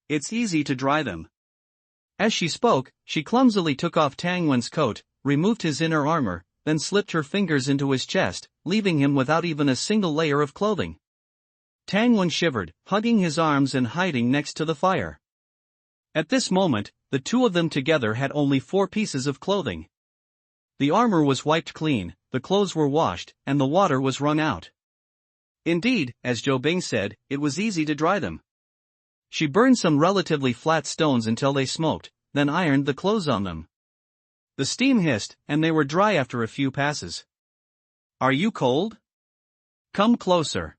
S2: It's easy to dry them."
S1: As she spoke, she clumsily took off Tang Wen's coat, removed his inner armor, then slipped her fingers into his chest, leaving him without even a single layer of clothing. Tang Wen shivered, hugging his arms and hiding next to the fire. At this moment, the two of them together had only 4 pieces of clothing. The armor was wiped clean, the clothes were washed, and the water was wrung out. Indeed, as Zhou Bing said, it was easy to dry them. She burned some relatively flat stones until they smoked, then ironed the clothes on them. The steam hissed, and they were dry after a few passes.
S2: "Are you cold?"
S1: "Come closer."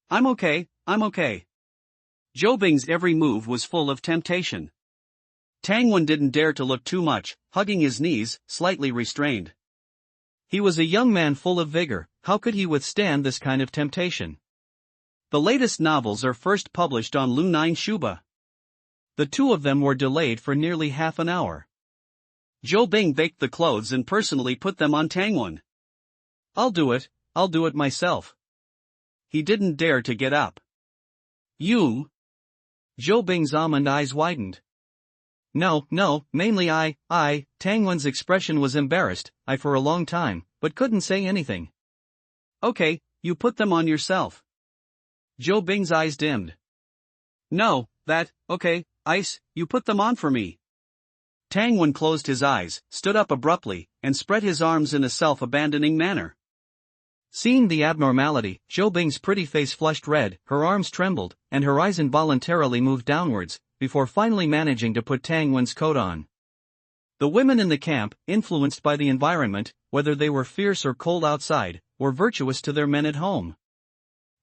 S2: I'm okay. Zhou Bing's every move was full of temptation. Tang Wen didn't dare to look too much, hugging his knees, slightly restrained.
S1: He was a young man full of vigor. How could he withstand this kind of temptation?
S2: The latest novels are first published on Lunine Shuba.
S1: The two of them were delayed for nearly half an hour.
S2: Zhou Bing baked the clothes and personally put them on Tang Wen.
S1: I'll do it myself."
S2: He didn't dare to get up.
S1: "You?" Zhou Bing's almond eyes widened. No, mainly I." Tang Wen's expression was embarrassed, for a long time, but couldn't say anything.
S2: "Okay, you put them on yourself."
S1: Zhou Bing's eyes dimmed.
S2: "No, okay, Ice, you put them on for me." Tang Wen closed his eyes, stood up abruptly, and spread his arms in a self-abandoning manner.
S1: Seeing the abnormality, Zhou Bing's pretty face flushed red, her arms trembled, and her eyes involuntarily moved downwards, before finally managing to put Tang Wen's coat on. The women in the camp, influenced by the environment, whether they were fierce or cold outside, were virtuous to their men at home.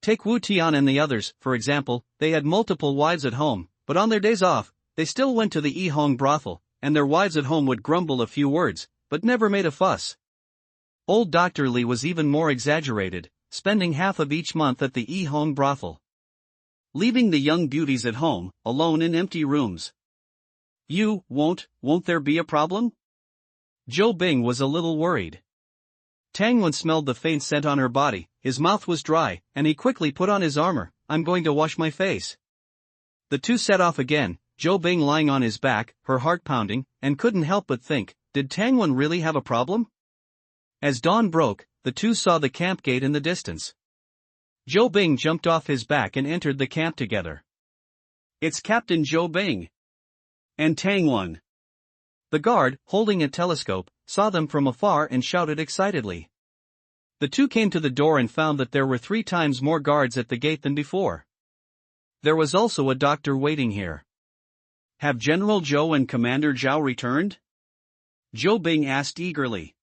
S1: Take Wu Tian and the others, for example. They had multiple wives at home, but on their days off, they still went to the Yihong brothel, and their wives at home would grumble a few words, but never made a fuss. Old Dr. Li was even more exaggerated, spending half of each month at the Yihong brothel.
S2: leaving the young beauties at home, alone in empty rooms. Won't there be a problem?
S1: Zhou Bing was a little worried. Tang Wen smelled the faint scent on her body, his mouth was dry, and he quickly put on his armor. I'm going to wash my face. The two set off again, Zhou Bing lying on his back, her heart pounding, and couldn't help but think, did Tang Wen really have a problem? As dawn broke, the two saw the camp gate in the distance. Zhou Bing jumped off his back and entered the camp together.
S2: It's Captain Zhou Bing. And Tang Wen.
S1: The guard, holding a telescope, saw them from afar and shouted excitedly. The two came to the door and found that there were 3 times more guards at the gate than before. There was also a doctor waiting here.
S2: Have General Zhou and Commander Zhao returned? Zhou Bing asked eagerly.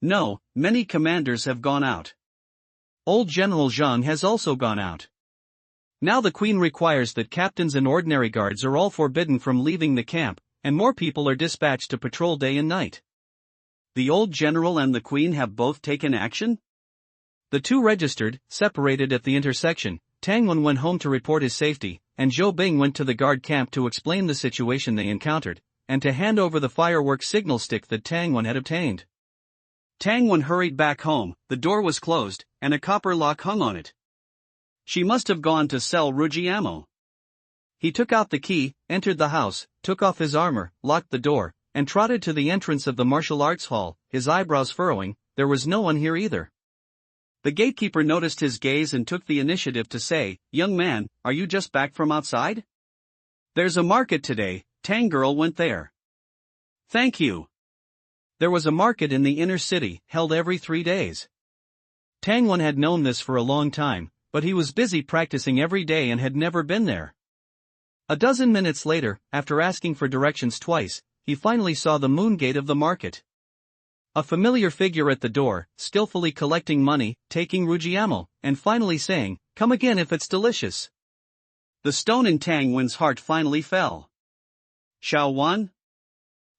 S2: No, many commanders have gone out.
S1: Old General Zhang has also gone out. Now the Queen requires that captains and ordinary guards are all forbidden from leaving the camp, and more people are dispatched to patrol day and night.
S2: The old general and the Queen have both taken action?
S1: The two registered, separated at the intersection. Tang Wen went home to report his safety, and Zhou Bing went to the guard camp to explain the situation they encountered, and to hand over the fireworks signal stick that Tang Wen had obtained.
S2: Tang Wen hurried back home, the door was closed, and a copper lock hung on it. She must have gone to sell Rujiamo.
S1: He took out the key, entered the house, took off his armor, locked the door, and trotted to the entrance of the martial arts hall, his eyebrows furrowing. There was no one here either.
S2: The gatekeeper noticed his gaze and took the initiative to say, "Young man, are you just back from outside? There's a market today, Tang girl went there." "Thank you."
S1: There was a market in the inner city, held every 3 days. Tang Wen had known this for a long time, but he was busy practicing every day and had never been there. A dozen minutes later, after asking for directions twice, he finally saw the moon gate of the market. A familiar figure at the door, skillfully collecting money, taking Rujiamo, and finally saying, "Come again if it's delicious."
S2: The stone in Tang Wen's heart finally fell. Xiao Wan?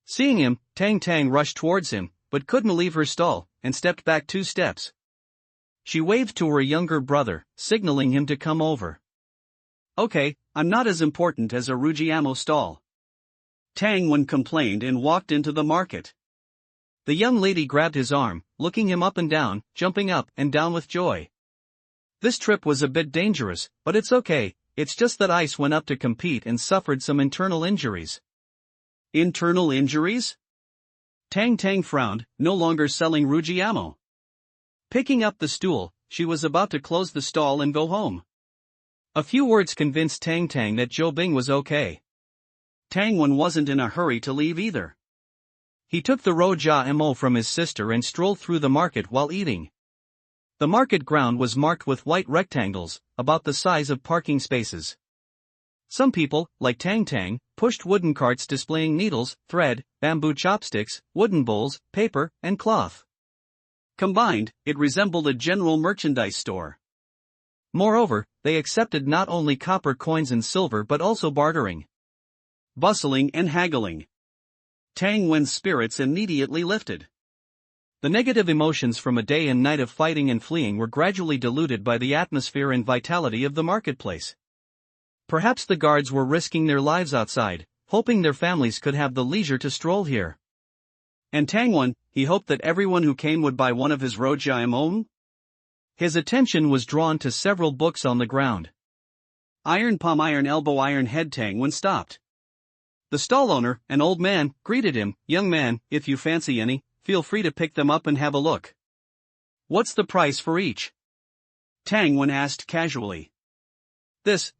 S1: Seeing him, Tang rushed towards him, but couldn't leave her stall, and stepped back 2 steps. She waved to her younger brother, signaling him to come over.
S2: "Okay, I'm not as important as a Rujiamo stall." Tang Wen complained and walked into the market.
S1: The young lady grabbed his arm, looking him up and down, jumping up and down with joy. "This trip was a bit dangerous, but it's okay, it's just that Ice went up to compete and suffered some internal injuries."
S2: Internal injuries? Tang frowned, no longer selling Rujiamo.
S1: Picking up the stool, she was about to close the stall and go home. A few words convinced Tang that Zhou Bing was okay.
S2: Tang Wen wasn't in a hurry to leave either.
S1: He took the Rujiamo from his sister and strolled through the market while eating. The market ground was marked with white rectangles, about the size of parking spaces. Some people, like Tang, pushed wooden carts displaying needles, thread, bamboo chopsticks, wooden bowls, paper, and cloth.
S2: Combined, it resembled a general merchandise store.
S1: Moreover, they accepted not only copper coins and silver but also bartering.
S2: Bustling and haggling. Tang Wen's spirits immediately lifted.
S1: The negative emotions from a day and night of fighting and fleeing were gradually diluted by the atmosphere and vitality of the marketplace. Perhaps the guards were risking their lives outside, hoping their families could have the leisure to stroll here.
S2: And Tang Wen, he hoped that everyone who came would buy one of his Rujiamo.
S1: His attention was drawn to several books on the ground.
S2: Iron palm, iron elbow, iron head. Tang Wen stopped. The stall owner, an old man, greeted him. "Young man, if you fancy any, feel free to pick them up and have a look." "What's the price for each?" Tang Wen asked casually.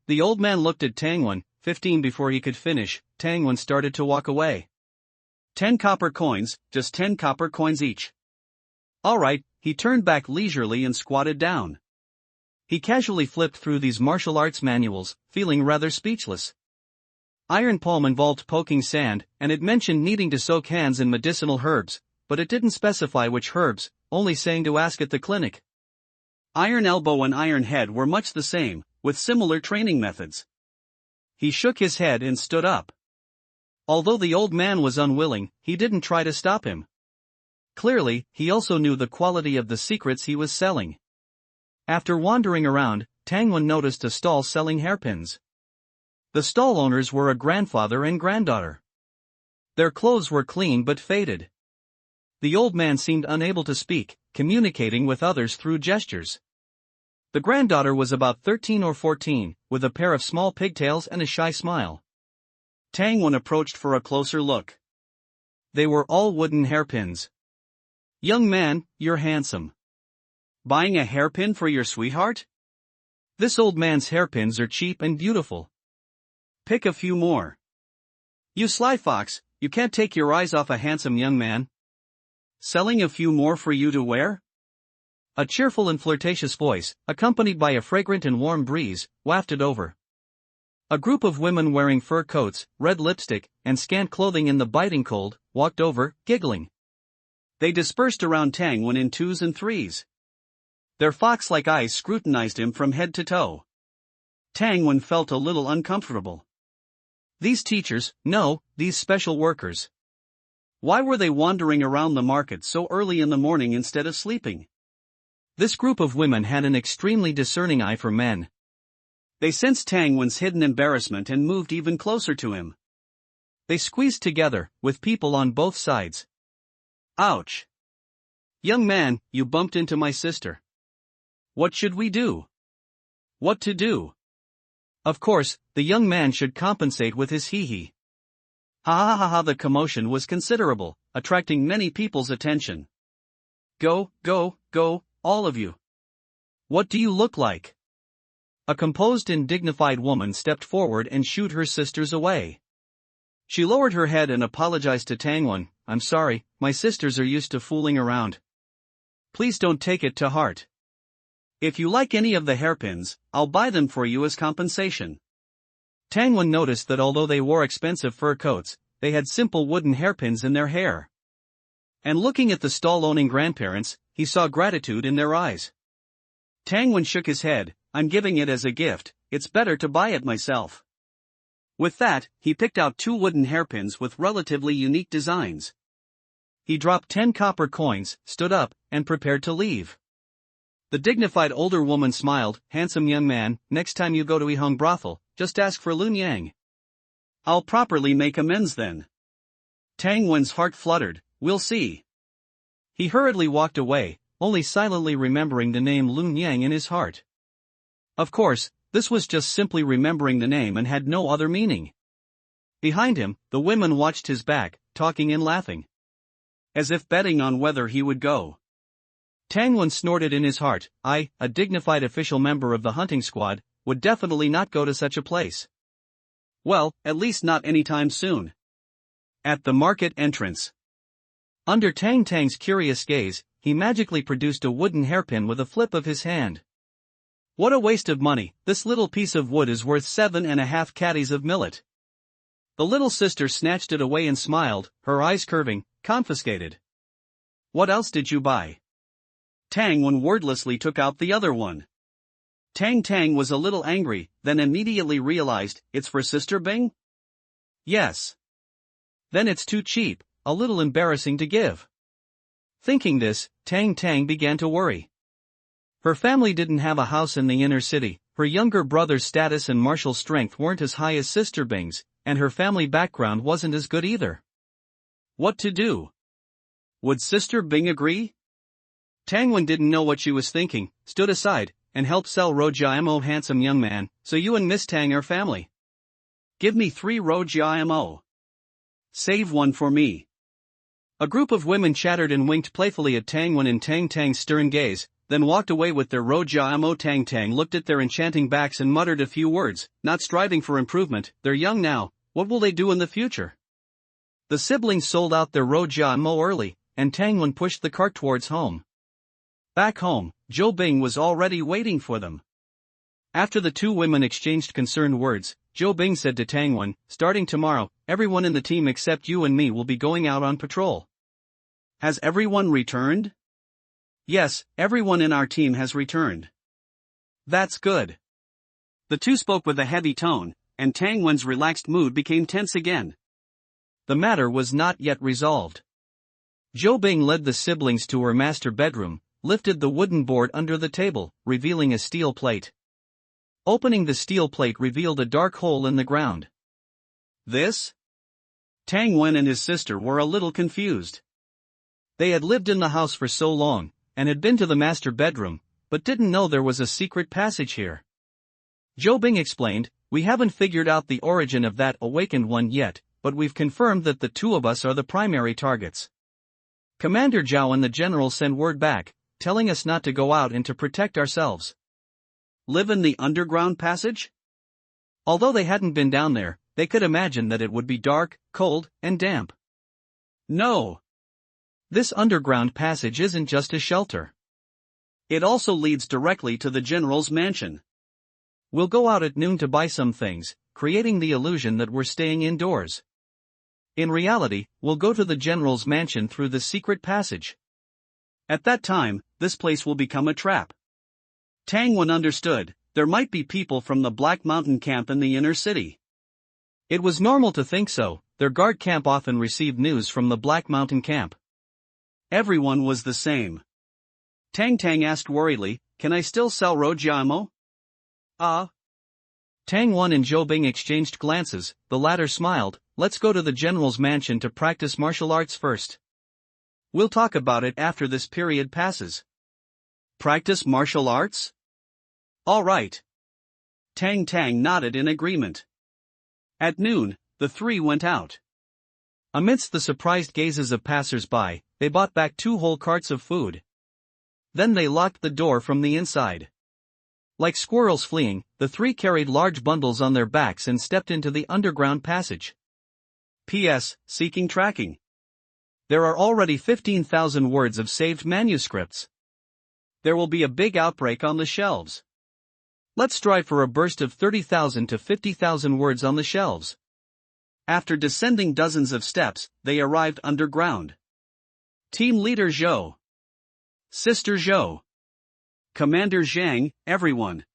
S1: The old man looked at Tang Wen. 15 before he could finish, Tang Wen started to walk away.
S2: 10 copper coins, just 10 copper coins each.
S1: All right, he turned back leisurely and squatted down. He casually flipped through these martial arts manuals, feeling rather speechless. Iron palm involved poking sand, and it mentioned needing to soak hands in medicinal herbs, but it didn't specify which herbs, only saying to ask at the clinic.
S2: Iron elbow and iron head were much the same, with similar training methods.
S1: He shook his head and stood up. Although the old man was unwilling, he didn't try to stop him. Clearly, he also knew the quality of the secrets he was selling. After wandering around, Tang Wen noticed a stall selling hairpins. The stall owners were a grandfather and granddaughter. Their clothes were clean but faded. The old man seemed unable to speak, communicating with others through gestures. The granddaughter was about 13 or 14, with a pair of small pigtails and a shy smile.
S2: Tang Wen approached for a closer look.
S1: They were all wooden hairpins.
S2: Young man, you're handsome. Buying a hairpin for your sweetheart?
S1: This old man's hairpins are cheap and beautiful.
S2: Pick a few more. You sly fox, you can't take your eyes off a handsome young man. Selling a few more for you to wear?
S1: A cheerful and flirtatious voice, accompanied by a fragrant and warm breeze, wafted over. A group of women wearing fur coats, red lipstick, and scant clothing in the biting cold, walked over, giggling.
S2: They dispersed around Tang Wen in twos and threes. Their fox-like eyes scrutinized him from head to toe. Tang Wen felt a little uncomfortable.
S1: These teachers, no, these special workers.
S2: Why were they wandering around the market so early in the morning instead of sleeping?
S1: This group of women had an extremely discerning eye for men.
S2: They sensed Tang Wen's hidden embarrassment and moved even closer to him.
S1: They squeezed together, with people on both sides.
S2: Ouch! Young man, you bumped into my sister. What should we do? What to do?
S1: Of course, the young man should compensate with his hee-hee.
S2: Ha ha ha ha! The commotion was considerable, attracting many people's attention. Go, go, go, all of you.
S1: What do you look like? A composed and dignified woman stepped forward and shooed her sisters away. She lowered her head and apologized to Tang Wen. I'm sorry, my sisters are used to fooling around. Please don't take it to heart.
S2: If you like any of the hairpins, I'll buy them for you as compensation.
S1: Tang Wen noticed that although they wore expensive fur coats, they had simple wooden hairpins in their hair. And looking at the stall-owning grandparents, he saw gratitude in their eyes.
S2: Tang Wen shook his head. I'm giving it as a gift, it's better to buy it myself. With that, he picked out 2 wooden hairpins with relatively unique designs.
S1: He dropped 10 copper coins, stood up, and prepared to leave. The dignified older woman smiled. Handsome young man, next time you go to Yihong brothel, just ask for Lun Yang.
S2: I'll properly make amends then. Tang Wen's heart fluttered. We'll see.
S1: He hurriedly walked away, only silently remembering the name Lun Yang in his heart. Of course, this was just simply remembering the name and had no other meaning. Behind him, the women watched his back, talking and laughing.
S2: As if betting on whether he would go.
S1: Tang Wen snorted in his heart. I, a dignified official member of the hunting squad, would definitely not go to such a place.
S2: Well, at least not anytime soon. At the market entrance.
S1: Under Tang Tang's curious gaze, he magically produced a wooden hairpin with a flip of his hand. What a waste of money, this little piece of wood is worth 7.5 caddies of millet. The little sister snatched it away and smiled, her eyes curving. Confiscated.
S2: What else did you buy? Tang Wen wordlessly took out the other one. Tang was a little angry, then immediately realized, it's for Sister Bing?
S1: Yes. Then it's too cheap, a little embarrassing to give. Thinking this, Tang began to worry. Her family didn't have a house in the inner city, her younger brother's status and martial strength weren't as high as Sister Bing's, and her family background wasn't as good either.
S2: What to do? Would Sister Bing agree?
S1: Tang Wen didn't know what she was thinking, stood aside, and helped sell Rojiamo. Handsome young man, so you and Miss Tang are family.
S2: Give me 3 Rojiamo. Save 1 for me.
S1: A group of women chattered and winked playfully at Tang Wen in Tang's stern gaze, then walked away with their Rojiamo. Tang looked at their enchanting backs and muttered a few words, not striving for improvement. They're young now, what will they do in the future? The siblings sold out their Rojiamo early, and Tang Wen pushed the cart towards home. Back home, Zhou Bing was already waiting for them. After the 2 women exchanged concerned words, Zhou Bing said to Tang Wen, starting tomorrow, everyone in the team except you and me will be going out on patrol.
S2: Has everyone returned?
S1: Yes, everyone in our team has returned.
S2: That's good. The 2 spoke with a heavy tone, and Tang Wen's relaxed mood became tense again.
S1: The matter was not yet resolved. Zhou Bing led the siblings to her master bedroom, lifted the wooden board under the table, revealing a steel plate. Opening the steel plate revealed a dark hole in the ground.
S2: This? Tang Wen and his sister were a little confused.
S1: They had lived in the house for so long, and had been to the master bedroom, but didn't know there was a secret passage here. Zhou Bing explained, "We haven't figured out the origin of that awakened one yet, but we've confirmed that the two of us are the primary targets. Commander Zhao and the general sent word back, telling us not to go out and to protect ourselves."
S2: Live in the underground passage?
S1: Although they hadn't been down there, they could imagine that it would be dark, cold, and damp.
S2: No.
S1: This underground passage isn't just a shelter.
S2: It also leads directly to the general's mansion.
S1: We'll go out at noon to buy some things, creating the illusion that we're staying indoors. In reality, we'll go to the general's mansion through the secret passage.
S2: At that time, this place will become a trap. Tang Wen understood, there might be people from the Black Mountain camp in the inner city.
S1: It was normal to think so, their guard camp often received news from the Black Mountain camp.
S2: Everyone was the same. Tang asked worriedly, "Can I still sell Rojiamo?"
S1: Tang Wen and Zhou Bing exchanged glances, the latter smiled, "Let's go to the general's mansion to practice martial arts first. We'll talk about it after this period passes."
S2: Practice martial arts? All right. Tang nodded in agreement. At noon, the three went out.
S1: Amidst the surprised gazes of passers-by, they bought back 2 whole carts of food. Then they locked the door from the inside. Like squirrels fleeing, the 3 carried large bundles on their backs and stepped into the underground passage.
S2: P.S. Seeking tracking.
S1: There are already 15,000 words of saved manuscripts.
S2: There will be a big outbreak on the shelves.
S1: Let's strive for a burst of 30,000 to 50,000 words on the shelves.
S2: After descending dozens of steps, they arrived underground. Team Leader Zhou. Sister Zhou. Commander Zhang, everyone.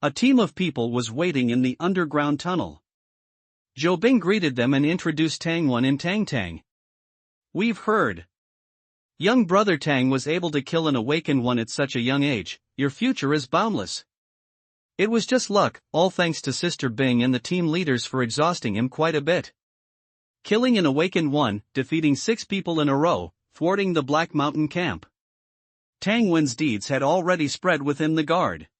S2: A team of people was waiting in the underground tunnel.
S1: Zhou Bing greeted them and introduced Tang Wen and Tang.
S2: "We've heard.
S1: Young brother Tang was able to kill an awakened one at such a young age. Your future is boundless. It was just luck, all thanks to Sister Bing and the team leaders for exhausting him quite a bit. Killing an awakened one, defeating 6 people in a row, thwarting the Black Mountain camp.
S2: Tang Wen's deeds had already spread within the guard.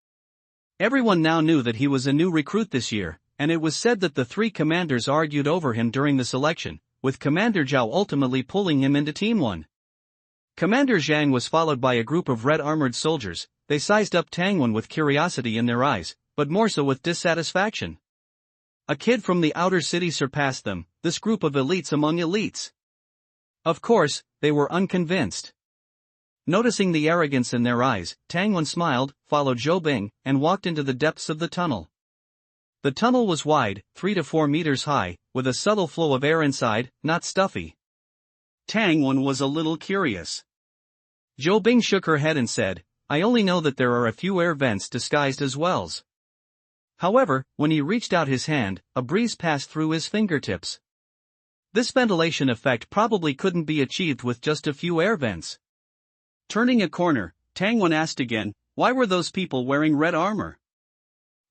S1: Everyone now knew that he was a new recruit this year, and it was said that the 3 commanders argued over him during the selection, with Commander Zhao ultimately pulling him into Team 1. Commander Zhang was followed by a group of red-armored soldiers. They sized up Tang Wen with curiosity in their eyes, but more so with dissatisfaction. A kid from the outer city surpassed them, this group of elites among elites. Of course, they were unconvinced. Noticing the arrogance in their eyes, Tang Wen smiled, followed Zhou Bing, and walked into the depths of the tunnel. The tunnel was wide, 3 to 4 meters high, with a subtle flow of air inside, not stuffy.
S2: Tang Wen was a little curious.
S1: Zhou Bing shook her head and said, "I only know that there are a few air vents disguised as wells." However, when he reached out his hand, a breeze passed through his fingertips. This ventilation effect probably couldn't be achieved with just a few air vents.
S2: Turning a corner, Tang Wen asked again, "Why were those people wearing red armor?"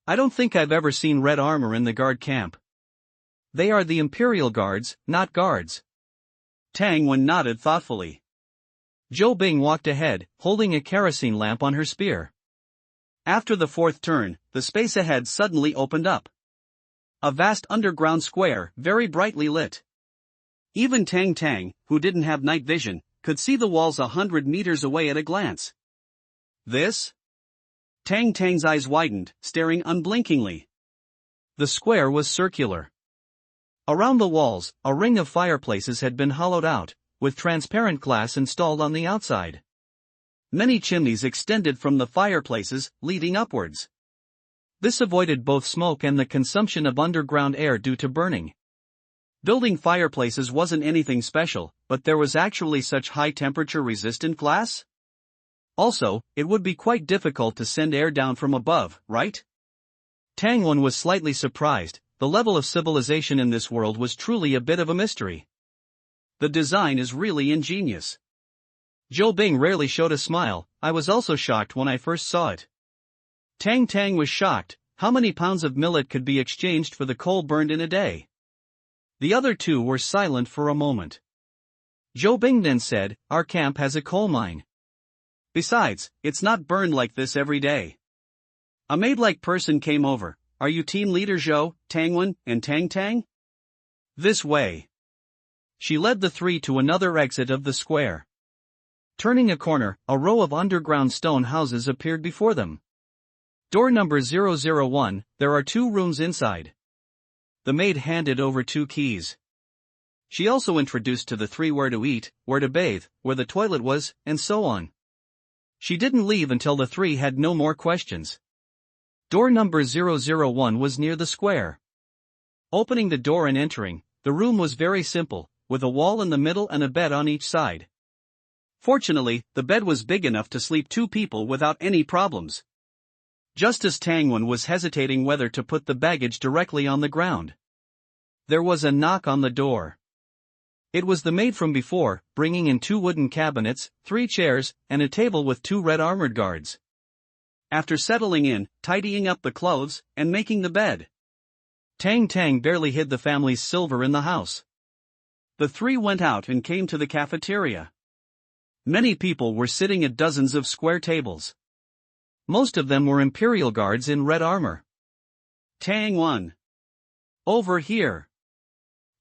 S1: "I don't think I've ever seen red armor in the guard camp. They are the Imperial Guards, not guards."
S2: Tang Wen nodded thoughtfully.
S1: Zhou Bing walked ahead, holding a kerosene lamp on her spear.
S2: After the 4th turn, the space ahead suddenly opened up. A vast underground square, very brightly lit. Even Tang, who didn't have night vision, could see the walls 100 meters away at a glance. This? Tang's eyes widened, staring unblinkingly.
S1: The square was circular. Around the walls, a ring of fireplaces had been hollowed out, with transparent glass installed on the outside. Many chimneys extended from the fireplaces, leading upwards. This avoided both smoke and the consumption of underground air due to burning. Building fireplaces wasn't anything special, but there was actually such high temperature-resistant glass? Also, it would be quite difficult to send air down from above, right? Tang Wen was slightly surprised. The level of civilization in this world was truly a bit of a mystery.
S2: The design is really ingenious.
S1: Zhou Bing rarely showed a smile. I was also shocked when I first saw it.
S2: Tang was shocked, how many pounds of millet could be exchanged for the coal burned in a day? The other two were silent for a moment. Zhou Bing then said, "Our camp has a coal mine. Besides, it's not burned like this every day." A maid-like person came over. "Are you team leader Zhou, Tangwen, and Tang Tang?" "This way." She led the three to another exit of the square. Turning a corner, a row of underground stone houses appeared before them. "Door number 001, there are 2 rooms inside." The maid handed over 2 keys. She also introduced to the 3 where to eat, where to bathe, where the toilet was, and so on. She didn't leave until the 3 had no more questions. Door number 001 was near the square. Opening the door and entering, the room was very simple, with a wall in the middle and a bed on each side. Fortunately, the bed was big enough to sleep 2 people without any problems. Just as Tangwen was hesitating whether to put the baggage directly on the ground, there was a knock on the door. It was the maid from before, bringing in 2 wooden cabinets, 3 chairs, and a table with 2 red armored guards. After settling in, tidying up the clothes, and making the bed, Tang Tang barely hid the family's silver in the house. The 3 went out and came to the cafeteria. Many people were sitting at dozens of square tables. Most of them were Imperial guards in red armor. "Tangwen. Over here."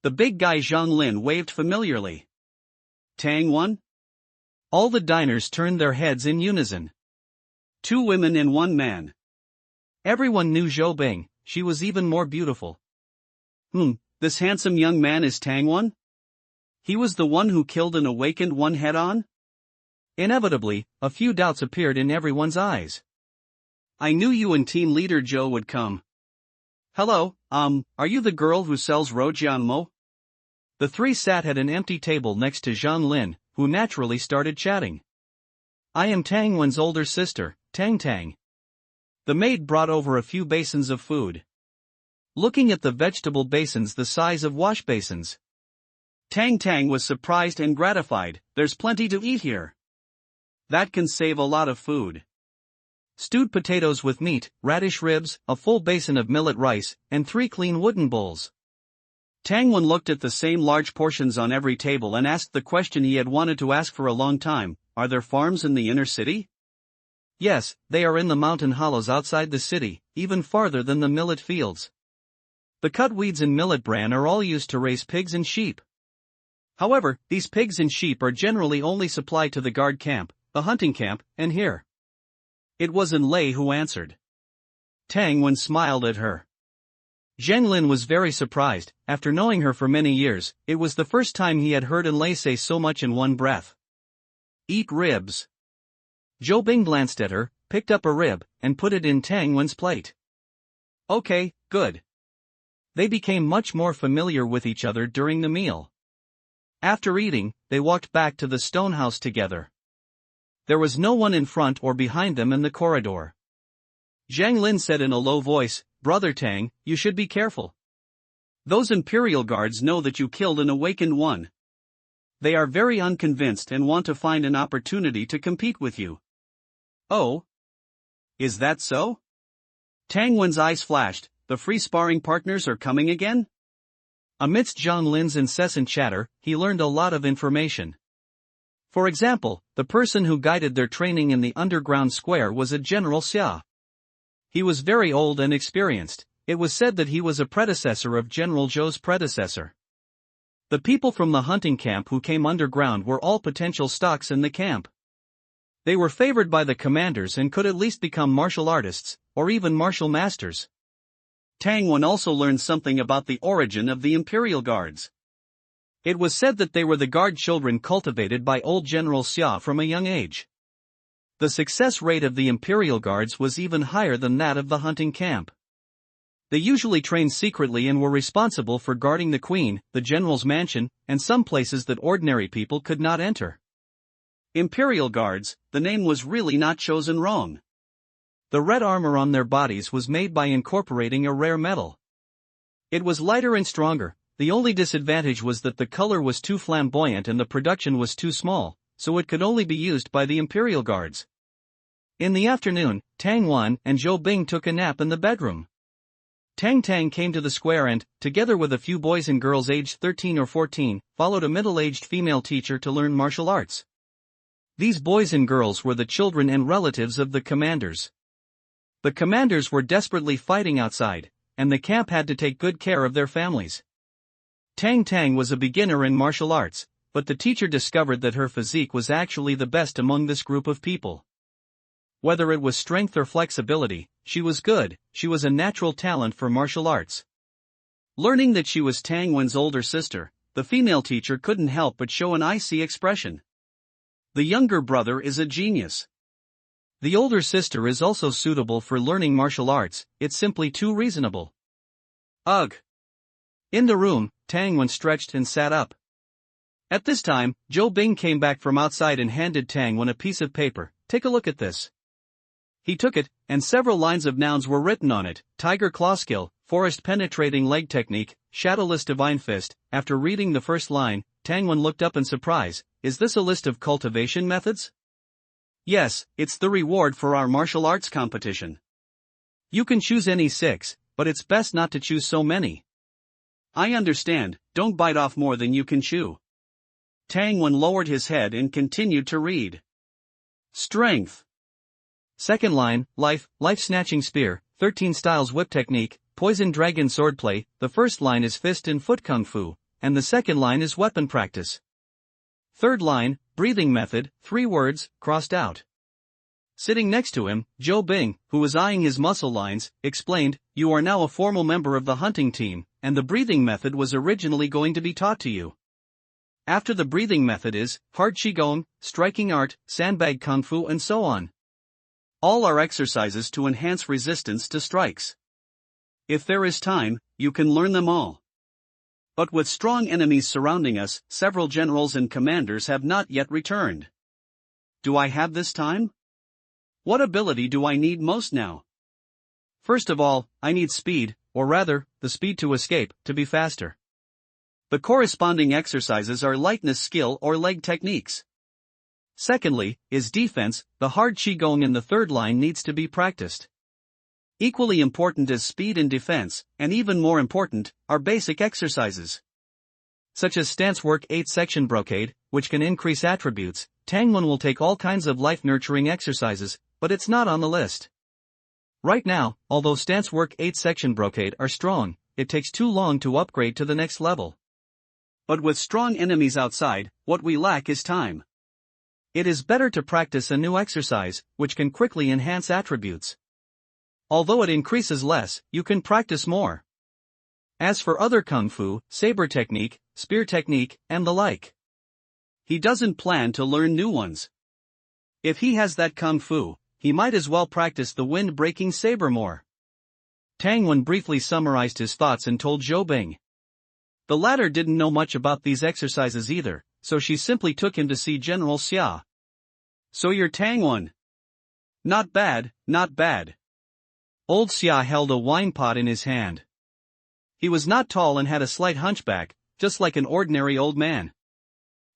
S2: The big guy Zhang Lin waved familiarly. "Tangwen?" All the diners turned their heads in unison. 2 women and 1 man. Everyone knew Zhou Bing, she was even more beautiful. This handsome young man is Tangwen? He was the one who killed and awakened one head-on? Inevitably, a few doubts appeared in everyone's eyes. "I knew you and team leader Zhou would come. Hello, are you the girl who sells Rojianmo?" The 3 sat at an empty table next to Zhang Lin, who naturally started chatting. "I am Tangwen's older sister, Tang Tang." The maid brought over a few basins of food. Looking at the vegetable basins the size of wash basins, Tang Tang was surprised and gratified. "There's plenty to eat here. That can save a lot of food. Stewed potatoes with meat, radish ribs, a full basin of millet rice, and 3 clean wooden bowls." Tangwen looked at the same large portions on every table and asked the question he had wanted to ask for a long time: "Are there farms in the inner city?" "Yes, they are in the mountain hollows outside the city, even farther than the millet fields. The cut weeds in millet bran are all used to raise pigs and sheep. However, these pigs and sheep are generally only supplied to the guard camp, the hunting camp, and here." It was Lei who answered. Tangwen smiled at her. Zhang Lin was very surprised. After knowing her for many years, it was the first time he had heard Lei say so much in one breath. "Eat ribs." Zhou Bing glanced at her, picked up a rib, and put it in Tangwen's plate. "Okay, good." They became much more familiar with each other during the meal. After eating, they walked back to the stone house together. There was no one in front or behind them in the corridor. Zhang Lin said in a low voice, "Brother Tang, you should be careful. Those Imperial guards know that you killed an awakened one. They are very unconvinced and want to find an opportunity to compete with you." "Oh? Is that so?" Tangwen's eyes flashed. "The free sparring partners are coming again?" Amidst Zhang Lin's incessant chatter, he learned a lot of information. For example, the person who guided their training in the underground square was a General Xia. He was very old and experienced. It was said that he was a predecessor of General Zhou's predecessor. The people from the hunting camp who came underground were all potential stocks in the camp. They were favored by the commanders and could at least become martial artists, or even martial masters. Tangwen also learned something about the origin of the Imperial Guards. It was said that they were the guard children cultivated by old General Xia from a young age. The success rate of the Imperial Guards was even higher than that of the hunting camp. They usually trained secretly and were responsible for guarding the queen, the general's mansion, and some places that ordinary people could not enter. Imperial Guards, the name was really not chosen wrong. The red armor on their bodies was made by incorporating a rare metal. It was lighter and stronger. The only disadvantage was that the color was too flamboyant and the production was too small, so it could only be used by the Imperial Guards.
S1: In the afternoon, Tang Wan and Zhou Bing took a nap in the bedroom. Tang Tang came to the square and, together with a few boys and girls aged 13 or 14, followed a middle-aged female teacher to learn martial arts. These boys and girls were the children and relatives of the commanders. The commanders were desperately fighting outside, and the camp had to take good care of their families. Tang Tang was a beginner in martial arts, but the teacher discovered that her physique was actually the best among this group of people. Whether it was strength or flexibility, she was good. She was a natural talent for martial arts. Learning that she was Tang Wen's older sister, the female teacher couldn't help but show an icy expression. The younger brother is a genius. The older sister is also suitable for learning martial arts, it's simply too reasonable. Ugh. In the room, Tang Wen stretched and sat up. At this time, Zhou Bing came back from outside and handed Tang Wen a piece of paper. Take a look at this. He took it, and several lines of nouns were written on it: tiger claw skill, forest penetrating leg technique, shadowless divine fist. After reading the first line, Tang Wen looked up in surprise. Is this a list of cultivation methods? Yes, it's the reward for our martial arts competition. You can choose any 6, but it's best not to choose so many. I understand, don't bite off more than you can chew. Tang Wen lowered his head and continued to read. Strength. Second line, life snatching spear, 13 styles whip technique, poison dragon swordplay. The first line is fist and foot kung fu, and the second line is weapon practice. Third line, breathing method, 3 words, crossed out. Sitting next to him, Zhou Bing, who was eyeing his muscle lines, explained, you are now a formal member of the hunting team, and the breathing method was originally going to be taught to you. After the breathing method is, hard qigong, striking art, sandbag kung fu and so on. All are exercises to enhance resistance to strikes. If there is time, you can learn them all. But with strong enemies surrounding us, several generals and commanders have not yet returned. Do I have this time? What ability do I need most now? First of all, I need speed, or rather, the speed to escape, to be faster. The corresponding exercises are lightness skill or leg techniques. Secondly, is defense. The hard qigong in the third line needs to be practiced. Equally important as speed and defense, and even more important, are basic exercises. Such as stance work 8-section brocade, which can increase attributes. Tang Wen will take all kinds of life-nurturing exercises, but it's not on the list. Right now, although stance work 8-section brocade are strong, it takes too long to upgrade to the next level. But with strong enemies outside, what we lack is time. It is better to practice a new exercise, which can quickly enhance attributes. Although it increases less, you can practice more. As for other kung fu, saber technique, spear technique, and the like, he doesn't plan to learn new ones. If he has that kung fu, he might as well practice the wind-breaking saber more. Tang Wen briefly summarized his thoughts and told Zhou Bing. The latter didn't know much about these exercises either, so she simply took him to see General Xia. So you're Tang Wen? Not bad, not bad. Old Xia held a wine pot in his hand. He was not tall and had a slight hunchback, just like an ordinary old man.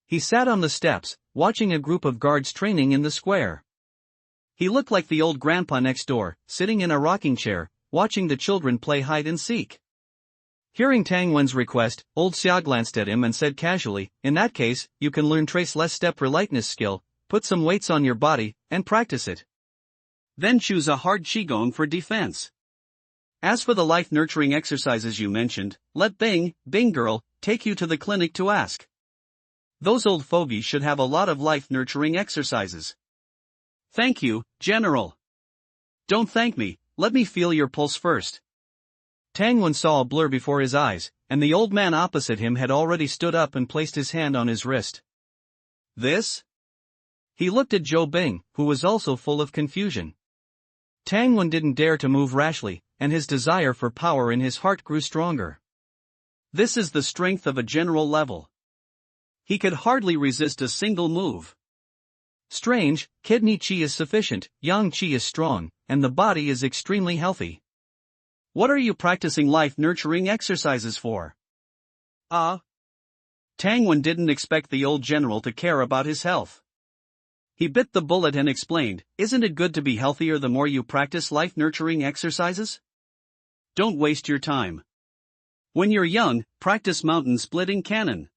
S1: He sat on the steps, watching a group of guards training in the square. He looked like the old grandpa next door, sitting in a rocking chair, watching the children play hide and seek. Hearing Tang Wen's request, old Xia glanced at him and said casually, in that case, you can learn trace less step for lightness skill, put some weights on your body, and practice it. Then choose a hard qigong for defense. As for the life-nurturing exercises you mentioned, let Bing girl, take you to the clinic to ask. Those old fogies should have a lot of life-nurturing exercises. Thank you, General. Don't thank me, let me feel your pulse first. Tang Wen saw a blur before his eyes, and the old man opposite him had already stood up and placed his hand on his wrist. This? He looked at Zhou Bing, who was also full of confusion. Tang Wen didn't dare to move rashly, and his desire for power in his heart grew stronger. This is the strength of a general level. He could hardly resist a single move. Strange, kidney qi is sufficient, yang qi is strong, and the body is extremely healthy. What are you practicing life-nurturing exercises for? Tang Wen didn't expect the old general to care about his health.
S2: He bit the bullet and explained, "Isn't it good to be healthier the more you practice life-nurturing exercises? Don't waste your time. When you're young, practice mountain-splitting cannon.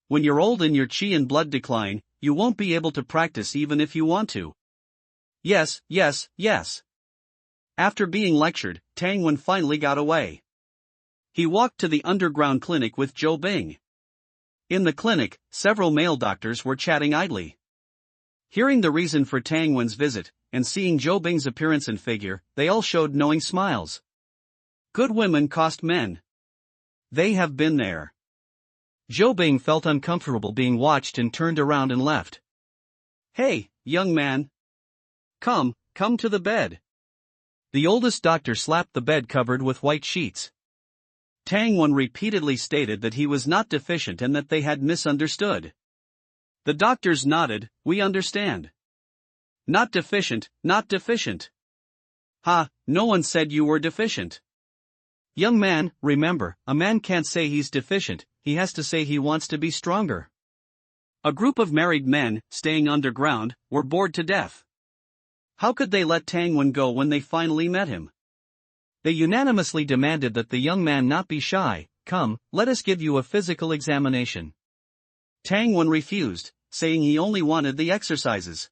S2: When you're old and your chi and blood decline, you won't be able to practice even if you want to." Yes, yes, yes. After being lectured, Tang Wen finally got away. He walked to the underground clinic with Zhou Bing. In the clinic, several male doctors were chatting idly. Hearing the reason for Tang Wen's visit, and seeing Zhou Bing's appearance and figure, they all showed knowing smiles. Good women cost men. They have been there.
S1: Zhou Bing felt uncomfortable being watched and turned around and left.
S2: "Hey, young man. Come to the bed."
S1: The oldest doctor slapped the bed covered with white sheets.
S2: Tang Wen repeatedly stated that he was not deficient and that they had misunderstood. The doctors nodded, "We understand. Not deficient, not deficient." "Ha, no one said you were deficient."
S1: "Young man, remember, a man can't say he's deficient, he has to say he wants to be stronger."
S2: A group of married men, staying underground, were bored to death. How could they let Tang Wen go when they finally met him?
S1: They unanimously demanded that the young man not be shy. "Come, let us give you a physical examination."
S2: Tang Wen refused, saying he only wanted the exercises.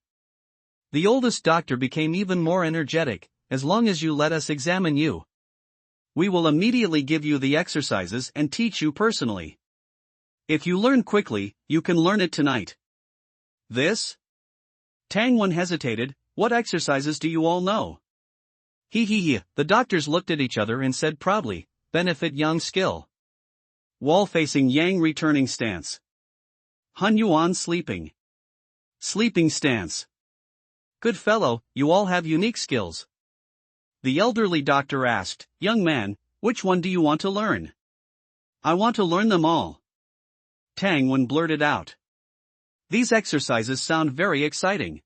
S1: The oldest doctor became even more energetic. "As long as you let us examine you,
S2: we will immediately give you the exercises and teach you personally. If you learn quickly, you can learn it tonight." "This?" Tang Wen hesitated. "What exercises do you all know?"
S1: He. The doctors looked at each other and said proudly, "Benefit Yang skill.
S2: Wall facing Yang returning stance. Han Yuan sleeping. Sleeping stance."
S1: "Good fellow, you all have unique skills."
S2: The elderly doctor asked, "Young man, which one do you want to learn?" "I want to learn them all." Tang Wen blurted out. "These exercises sound very exciting.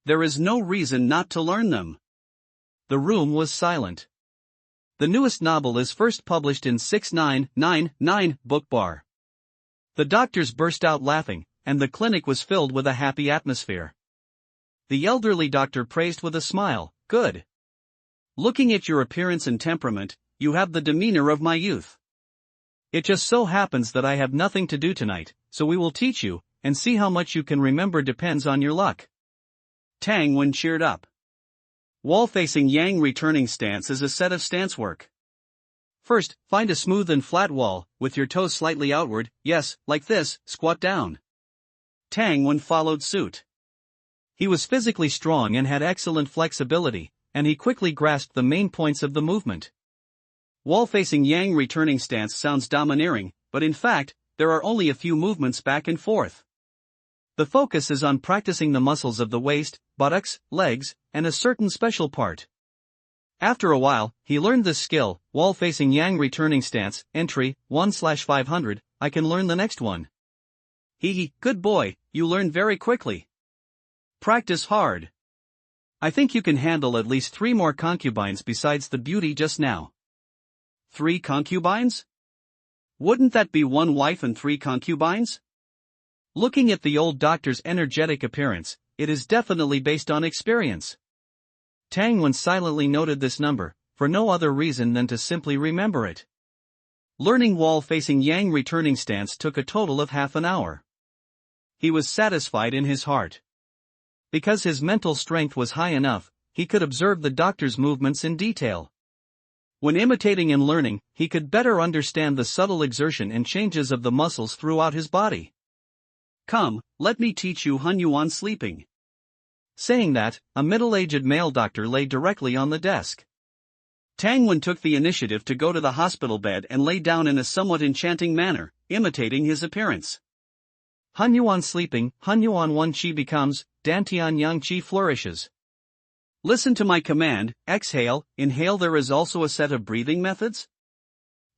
S2: There is no reason not to learn them."
S1: The room was silent. The newest novel is first published in 6999 Book Bar. The doctors burst out laughing, and the clinic was filled with a happy atmosphere. The elderly doctor praised with a smile, "Good. Looking at your appearance and temperament, you have the demeanor of my youth. It just so happens that I have nothing to do tonight, so we will teach you, and see how much you can remember depends on your luck."
S2: Tang Wen cheered up. Wall-facing Yang returning stance is a set of stance work.
S1: First, find a smooth and flat wall, with your toes slightly outward. Yes, like this, squat down.
S2: Tang Wen followed suit.
S1: He was physically strong and had excellent flexibility, and he quickly grasped the main points of the movement.
S2: Wall-facing Yang returning stance sounds domineering, but in fact, there are only a few movements back and forth.
S1: The focus is on practicing the muscles of the waist, buttocks, legs, and a certain special part. After a while, he learned this skill, wall-facing Yang returning stance, entry, 1/500, I can learn the next one.
S2: Good boy, you learn very quickly. Practice hard.
S1: I think you can handle at least 3 more concubines besides the beauty just now.
S2: 3 concubines? Wouldn't that be 1 wife and 3 concubines?
S1: Looking at the old doctor's energetic appearance, it is definitely based on experience. Tang Wen silently noted this number, for no other reason than to simply remember it. Learning wall-facing Yang returning stance took a total of half an hour. He was satisfied in his heart. Because his mental strength was high enough, he could observe the doctor's movements in detail. When imitating and learning, he could better understand the subtle exertion and changes of the muscles throughout his body.
S2: Come, let me teach you Han Yuan sleeping.
S1: Saying that, a middle-aged male doctor lay directly on the desk.
S2: Tang Wen took the initiative to go to the hospital bed and lay down in a somewhat enchanting manner, imitating his appearance.
S1: Han Yuan sleeping, Han Yuan 1 Qi becomes, Dantian Yang Qi flourishes.
S2: Listen to my command, exhale, inhale. There is also a set of breathing methods.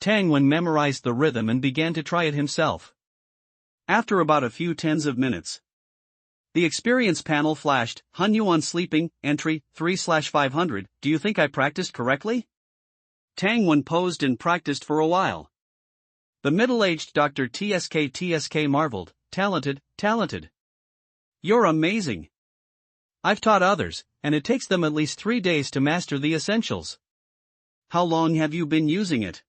S1: Tang Wen memorized the rhythm and began to try it himself.
S2: After about a few tens of minutes, the experience panel flashed, Han Yuan sleeping, entry, 3/500, do you think I practiced correctly? Tang Wen posed and practiced for a while. The middle-aged Dr. TSK marveled, talented. You're amazing.
S1: I've taught others, and it takes them at least 3 days to master the essentials.
S2: How long have you been using it?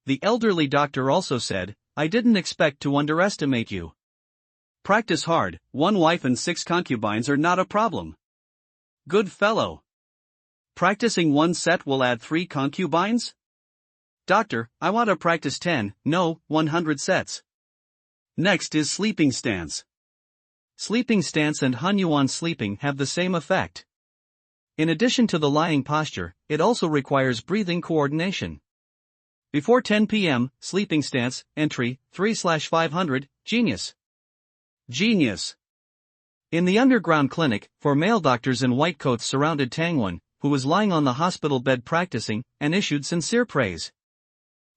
S1: The elderly doctor also said, I didn't expect to underestimate you.
S2: Practice hard, 1 wife and 6 concubines are not a problem. Good fellow. Practicing 1 set will add 3 concubines?
S1: Doctor, I want to practice 10, no, 100 sets.
S2: Next is sleeping stance.
S1: Sleeping stance and Hanyuan sleeping have the same effect. In addition to the lying posture, it also requires breathing coordination. Before 10 p.m., sleeping stance, entry, 3/500, genius.
S2: Genius.
S1: In the underground clinic, 4 male doctors in white coats surrounded Tangwon, who was lying on the hospital bed practicing, and issued sincere praise.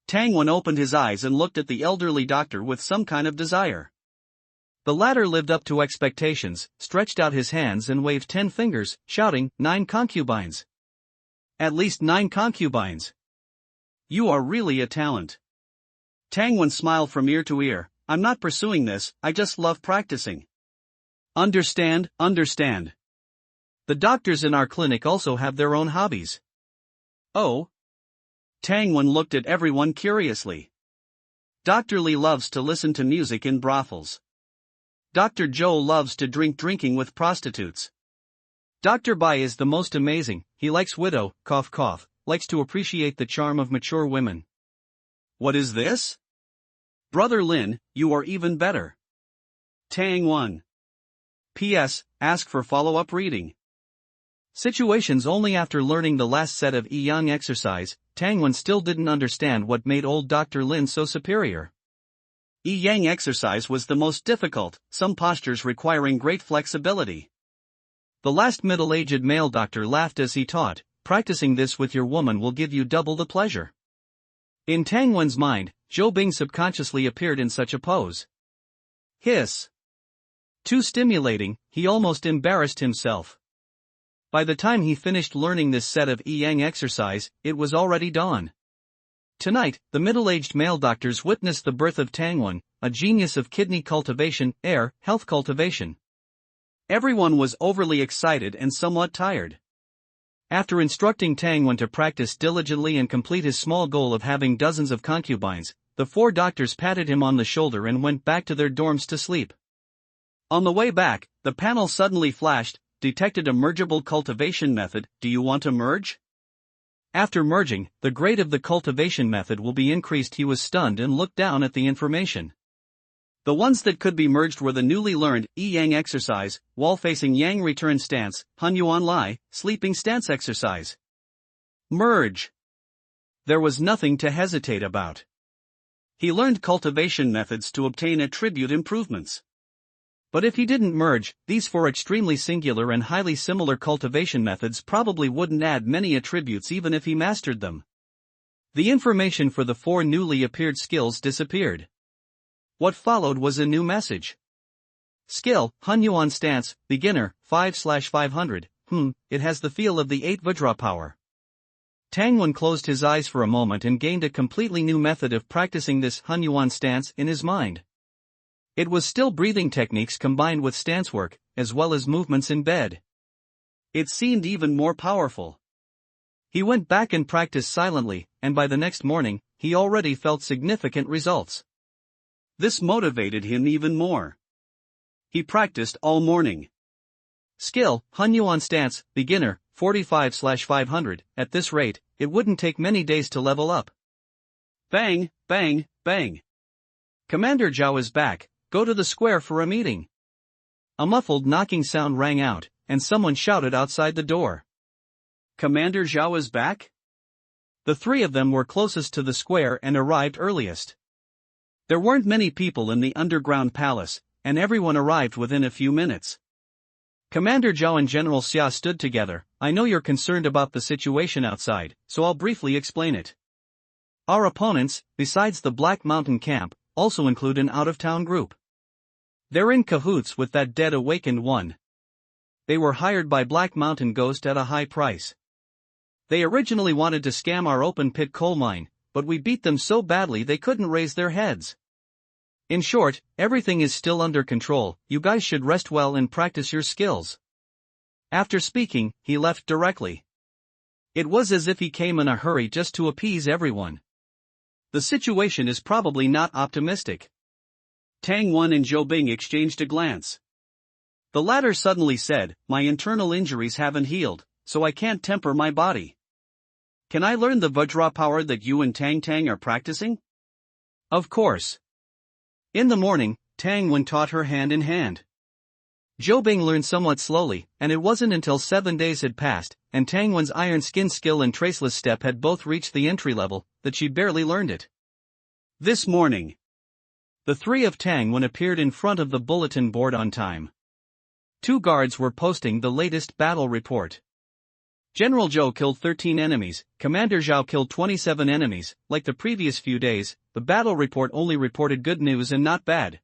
S2: Tangwon opened his eyes and looked at the elderly doctor with some kind of desire.
S1: The latter lived up to expectations, stretched out his hands and waved 10 fingers, shouting, 9 concubines.
S2: At least 9 concubines. You are really a talent. Tangwon smiled from ear to ear. I'm not pursuing this, I just love practicing.
S1: Understand. The doctors in our clinic also have their own hobbies.
S2: Oh? Tangwon looked at everyone curiously. Dr. Lee loves to listen to music in brothels. Dr. Zhou loves to drinking with prostitutes.
S1: Dr. Bai is the most amazing, he likes widow, likes to appreciate the charm of mature women.
S2: What is this? Brother Lin, you are even better. Tangwon. P.S. Ask for follow-up reading.
S1: Situations only after learning the last set of Yang exercise, Tangwon still didn't understand what made old Dr. Lin so superior.
S2: Yang exercise was the most difficult, some postures requiring great flexibility.
S1: The last middle-aged male doctor laughed as he taught, practicing this with your woman will give you double the pleasure. In Tangwon's mind, Zhou Bing subconsciously appeared in such a pose.
S2: Hiss.
S1: Too stimulating, he almost embarrassed himself. By the time he finished learning this set of Yang exercise, it was already dawn. Tonight, the middle-aged male doctors witnessed the birth of Tangwon, a genius of kidney cultivation, health cultivation.
S2: Everyone was overly excited and somewhat tired.
S1: After instructing Tangwon to practice diligently and complete his small goal of having dozens of concubines, the 4 doctors patted him on the shoulder and went back to their dorms to sleep.
S2: On the way back, the panel suddenly flashed, detected a mergeable cultivation method, do you want to merge?
S1: After merging, the grade of the cultivation method will be increased. He was stunned and looked down at the information.
S2: The ones that could be merged were the newly learned Yang exercise, wall-facing Yang return stance, Hanyuan Lai, sleeping stance exercise. Merge. There was nothing to hesitate about. He learned cultivation methods to obtain attribute improvements. But if he didn't merge, these 4 extremely singular and highly similar cultivation methods probably wouldn't add many attributes even if he mastered them. The information for the 4 newly appeared skills disappeared. What followed was a new message. Skill, Hanyuan stance, beginner, 5/500, it has the feel of the 8 Vajra power. Tangwon closed his eyes for a moment and gained a completely new method of practicing this Hanyuan stance in his mind. It was still breathing techniques combined with stance work, as well as movements in bed. It seemed even more powerful. He went back and practiced silently, and by the next morning, he already felt significant results. This motivated him even more. He practiced all morning. Skill, Hanyuan stance, beginner, 45/500, at this rate, it wouldn't take many days to level up. Bang, bang, bang. Commander Zhao is back. Go to the square for a meeting. A muffled knocking sound rang out, and someone shouted outside the door. Commander Zhao is back? The 3 of them were closest to the square and arrived earliest. There weren't many people in the underground palace, and everyone arrived within a few minutes. Commander Zhao and General Xia stood together. I know you're concerned about the situation outside, so I'll briefly explain it. Our opponents, besides the Black Mountain camp, also include an out-of-town group. They're in cahoots with that dead awakened one. They were hired by Black Mountain Ghost at a high price. They originally wanted to scam our open pit coal mine, but we beat them so badly they couldn't raise their heads.
S1: In short, everything is still under control, you guys should rest well and practice your skills. After speaking, he left directly. It was as if he came in a hurry just to appease everyone. The situation is probably not optimistic. Tang Wen and Zhou Bing exchanged a glance. The latter suddenly said, "My internal injuries haven't healed, so I can't temper my body. Can I learn the Vajra power that you and Tang Tang are practicing?" Of course. In the morning, Tang Wen taught her hand in hand. Zhou Bing learned somewhat slowly, and it wasn't until 7 days had passed, and Tang Wen's iron skin skill and traceless step had both reached the entry level, that she barely learned it. This morning, the three of Tang Wen appeared in front of the bulletin board on time. 2 guards were posting the latest battle report. General Zhou killed 13 enemies, Commander Zhao killed 27 enemies. Like the previous few days, the battle report only reported good news and not bad.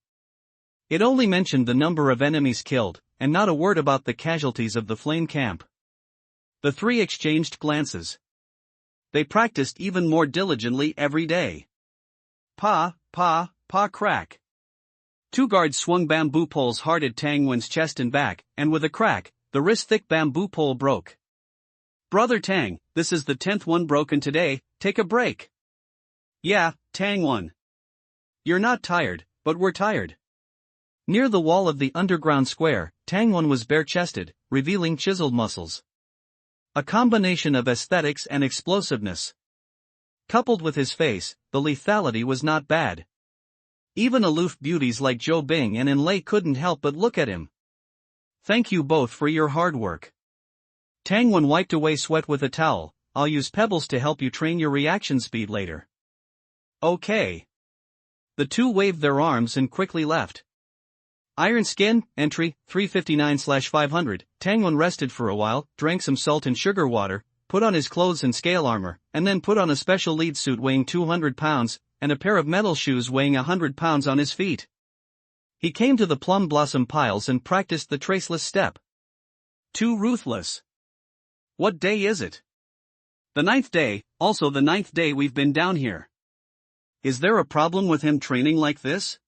S1: It only mentioned the number of enemies killed, and not a word about the casualties of the flame camp. The three exchanged glances. They practiced even more diligently every day. Pa, crack. 2 guards swung bamboo poles hard at Tang Wen's chest and back, and with a crack, the wrist-thick bamboo pole broke. "Brother Tang, this is the 10th one broken today, take a break." "Yeah, Tang Wen. You're not tired, but we're tired." Near the wall of the underground square, Tang Wen was bare-chested, revealing chiseled muscles. A combination of aesthetics and explosiveness. Coupled with his face, the lethality was not bad. Even aloof beauties like Zhou Bing and Enlei couldn't help but look at him. "Thank you both for your hard work." Tang Wen wiped away sweat with a towel. "I'll use pebbles to help you train your reaction speed later." "Okay." The two waved their arms and quickly left. Iron Skin, entry, 359/500, Tang Wen rested for a while, drank some salt and sugar water, put on his clothes and scale armor, and then put on a special lead suit weighing 200 pounds, and a pair of metal shoes weighing 100 pounds on his feet. He came to the plum blossom piles and practiced the traceless step. Too ruthless. What day is it? The 9th day, also the 9th day we've been down here. Is there a problem with him training like this?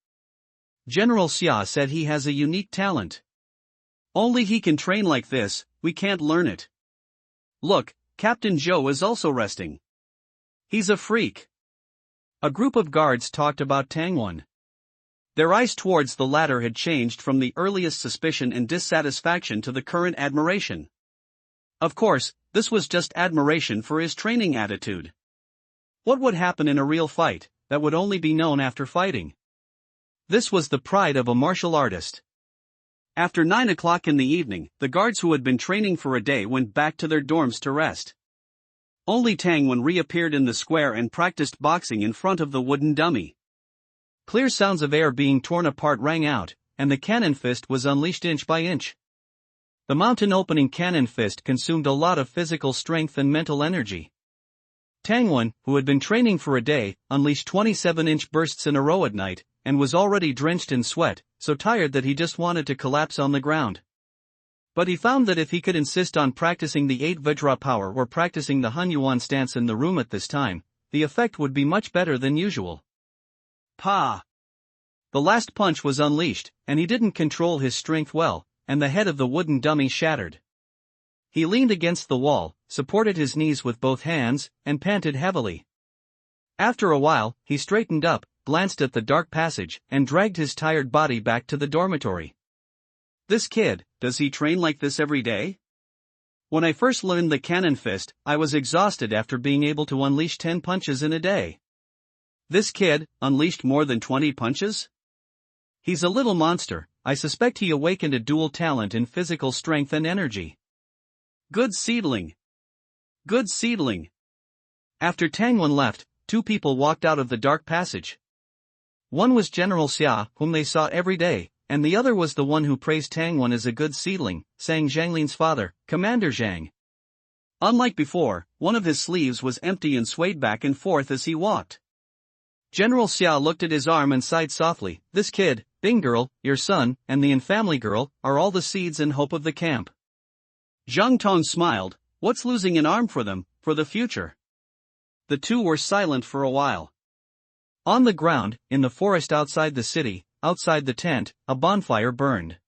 S1: General Xia said he has a unique talent. Only he can train like this, we can't learn it. Look, Captain Zhou is also resting. He's a freak. A group of guards talked about Tang Wen. Their eyes towards the latter had changed from the earliest suspicion and dissatisfaction to the current admiration. Of course, this was just admiration for his training attitude. What would happen in a real fight, that would only be known after fighting? This was the pride of a martial artist. After 9 o'clock in the evening, the guards who had been training for a day went back to their dorms to rest. Only Tang Wen reappeared in the square and practiced boxing in front of the wooden dummy. Clear sounds of air being torn apart rang out, and the cannon fist was unleashed inch by inch. The mountain-opening cannon fist consumed a lot of physical strength and mental energy. Tang Wen, who had been training for a day, unleashed 27-inch bursts in a row at night, and was already drenched in sweat, so tired that he just wanted to collapse on the ground. But he found that if he could insist on practicing the 8 Vajra power or practicing the Han Yuan stance in the room at this time, the effect would be much better than usual. Pa! The last punch was unleashed, and he didn't control his strength well, and the head of the wooden dummy shattered. He leaned against the wall, supported his knees with both hands, and panted heavily. After a while, he straightened up, glanced at the dark passage, and dragged his tired body back to the dormitory. This kid, does he train like this every day? When I first learned the cannon fist, I was exhausted after being able to unleash 10 punches in a day. This kid, unleashed more than 20 punches? He's a little monster. I suspect he awakened a dual talent in physical strength and energy. Good seedling. Good seedling. After Tang Wen left, 2 people walked out of the dark passage. One was General Xia, whom they saw every day, and the other was the one who praised Tang Wen as a good seedling, Sang Zhanglin's father, Commander Zhang. Unlike before, one of his sleeves was empty and swayed back and forth as he walked. General Xia looked at his arm and sighed softly. This kid, Bing girl, your son, and the infamily girl, are all the seeds and hope of the camp. Zhang Tong smiled. What's losing an arm for them, for the future? The two were silent for a while. On the ground, in the forest outside the city, outside the tent, a bonfire burned.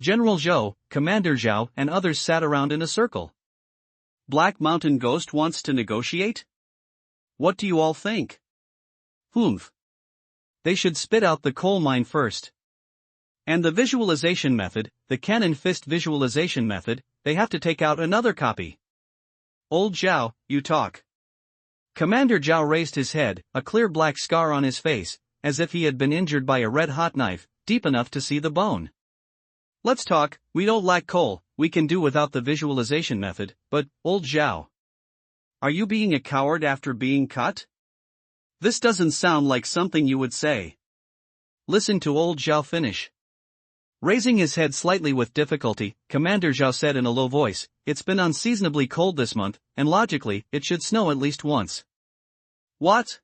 S1: General Zhou, Commander Zhao and others sat around in a circle.
S2: Black Mountain Ghost wants to negotiate? What do you all think?
S1: Humph. They should spit out the coal mine first. And the visualization method, the cannon fist visualization method, they have to take out another copy.
S2: Old Zhao, you talk.
S1: Commander Zhao raised his head, a clear black scar on his face, as if he had been injured by a red-hot knife, deep enough to see the bone.
S2: Let's talk, we don't lack coal, we can do without the visualization method, but, Old Zhao. Are you being a coward after being cut? This doesn't sound like something you would say.
S1: Listen to Old Zhao finish. Raising his head slightly with difficulty, Commander Zhao said in a low voice, "It's been unseasonably cold this month, and logically, it should snow at least once."
S2: What?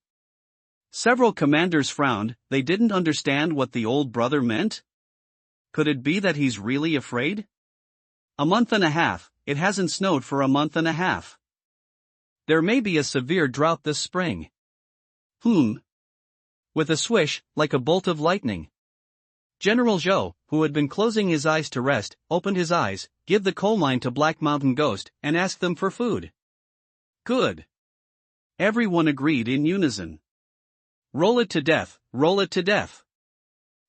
S2: Several commanders frowned, they didn't understand what the old brother meant? Could it be that he's really afraid? A month and a half, it hasn't snowed for a month and a half.
S1: There may be a severe drought this spring. With a swish, like a bolt of lightning, General Zhou, who had been closing his eyes to rest, opened his eyes, give the coal mine to Black Mountain Ghost, and asked them for food.
S2: Good. Everyone agreed in unison. Roll it to death, roll it to death.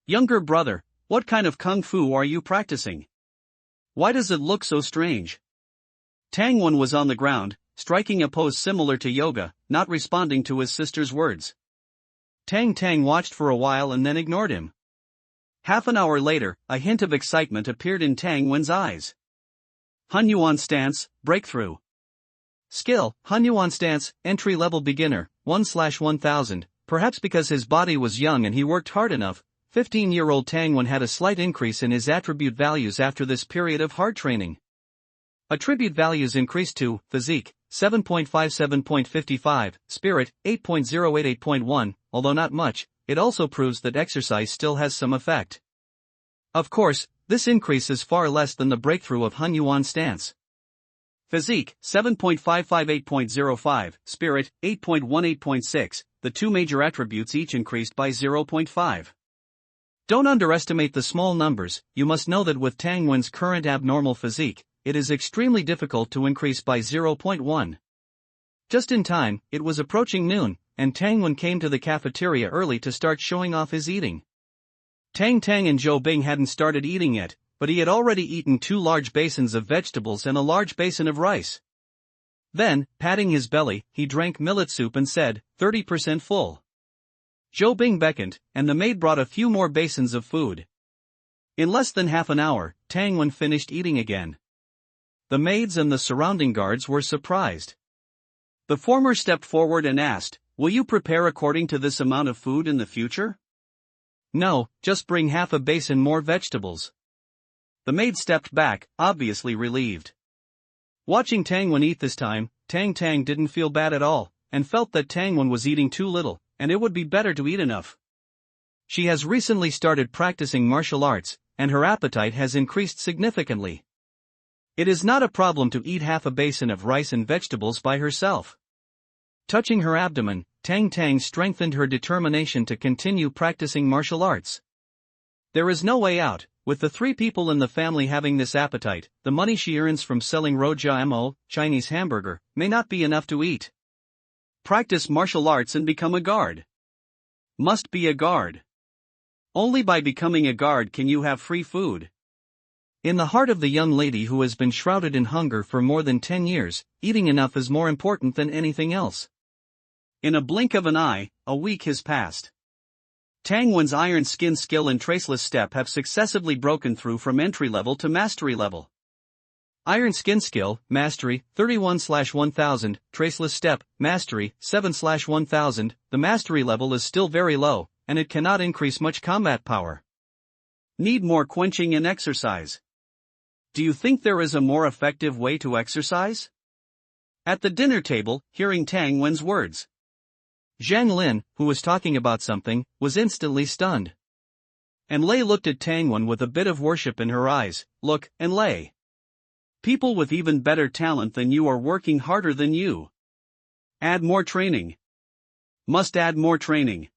S2: Younger brother, what kind of kung fu are you practicing? Why does it look so strange? Tangwen was on the ground, striking a pose similar to yoga, not responding to his sister's words.
S1: Tang watched for a while and then ignored him.
S2: Half an hour later, a hint of excitement appeared in Tangwen's eyes. Hunyuan stance, breakthrough.
S1: Skill, Hunyuan stance, entry-level beginner, 1/1000, perhaps because his body was young and he worked hard enough. 15-year-old Tangwen had a slight increase in his attribute values after this period of hard training. Attribute values increased to, physique, 7.57.55, spirit, 8.088.1, although not much. It also proves that exercise still has some effect. Of course, this increase is far less than the breakthrough of Hunyuan stance.
S2: Physique, 7.558.05, spirit, 8.18.6, the two major attributes each increased by 0.5.
S1: Don't underestimate the small numbers. You must know that with Tangwen's current abnormal physique, it is extremely difficult to increase by 0.1. Just in time, it was approaching noon, and Tangwen came to the cafeteria early to start showing off his eating. Tang and Zhou Bing hadn't started eating yet, but he had already eaten 2 large basins of vegetables and a large basin of rice. Then, patting his belly, he drank millet soup and said, 30% full. Zhou Bing beckoned, and the maid brought a few more basins of food. In less than half an hour, Tangwen finished eating again. The maids and the surrounding guards were surprised. The former stepped forward and asked, "Will you prepare according to this amount of food in the future?" "No, just bring half a basin more vegetables."
S2: The maid stepped back, obviously relieved.
S1: Watching Tangwen eat this time, Tang didn't feel bad at all, and felt that Tangwen was eating too little, and it would be better to eat enough. She has recently started practicing martial arts, and her appetite has increased significantly. It is not a problem to eat half a basin of rice and vegetables by herself. Touching her abdomen, Tang strengthened her determination to continue practicing martial arts. There is no way out. With the 3 people in the family having this appetite, the money she earns from selling Rojia Mo, Chinese hamburger, may not be enough to eat. Practice martial arts and become a guard. Must be a guard. Only by becoming a guard can you have free food. In the heart of the young lady who has been shrouded in hunger for more than 10 years, eating enough is more important than anything else. In a blink of an eye, a week has passed. Tangwen's iron skin skill and traceless step have successively broken through from entry level to mastery level. Iron skin skill, mastery, 31/1000, traceless step, mastery, 7/1000, the mastery level is still very low, and it cannot increase much combat power. Need more quenching and exercise. Do you think there is a more effective way to exercise? At the dinner table, hearing Tangwen's words, Zhang Lin, who was talking about something, was instantly stunned. And Lei looked at Tangwen with a bit of worship in her eyes. Look, and Lei. People with even better talent than you are working harder than you. Add more training.
S2: Must add more training.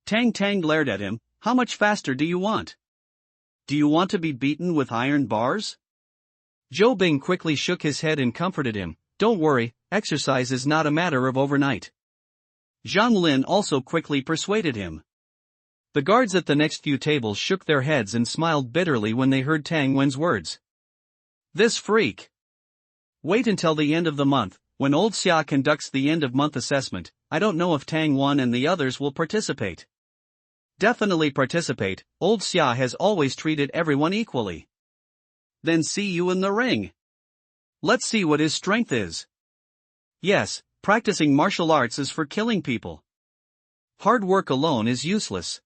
S2: Tang Tang glared at him. How much faster do you want? Do you want to be beaten with iron bars?
S1: Zhou Bing quickly shook his head and comforted him. Don't worry, exercise is not a matter of overnight.
S2: Zhang Lin also quickly persuaded him.
S1: The guards at the next few tables shook their heads and smiled bitterly when they heard Tang Wen's words.
S2: This freak! Wait until the end of the month, when old Xia conducts the end-of-month assessment. I don't know if Tang Wan and the others will participate.
S1: Definitely participate, old Xia has always treated everyone equally.
S2: Then see you in the ring. Let's see what his strength is.
S1: Yes, practicing martial arts is for killing people. Hard work alone is useless.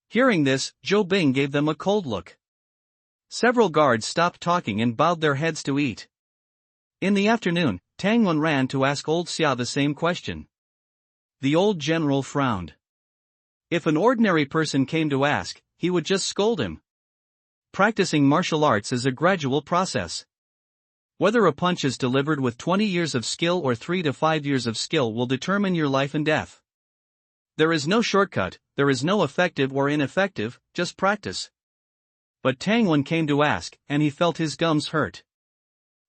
S1: Hearing this, Zhou Bing gave them a cold look. Several guards stopped talking and bowed their heads to eat. In the afternoon, Tang Wan ran to ask old Xia the same question. The old general frowned. If an ordinary person came to ask, he would just scold him. Practicing martial arts is a gradual process. Whether a punch is delivered with 20 years of skill or 3 to 5 years of skill will determine your life and death. There is no shortcut, there is no effective or ineffective, just practice. But Tang Wan came to ask, and he felt his gums hurt.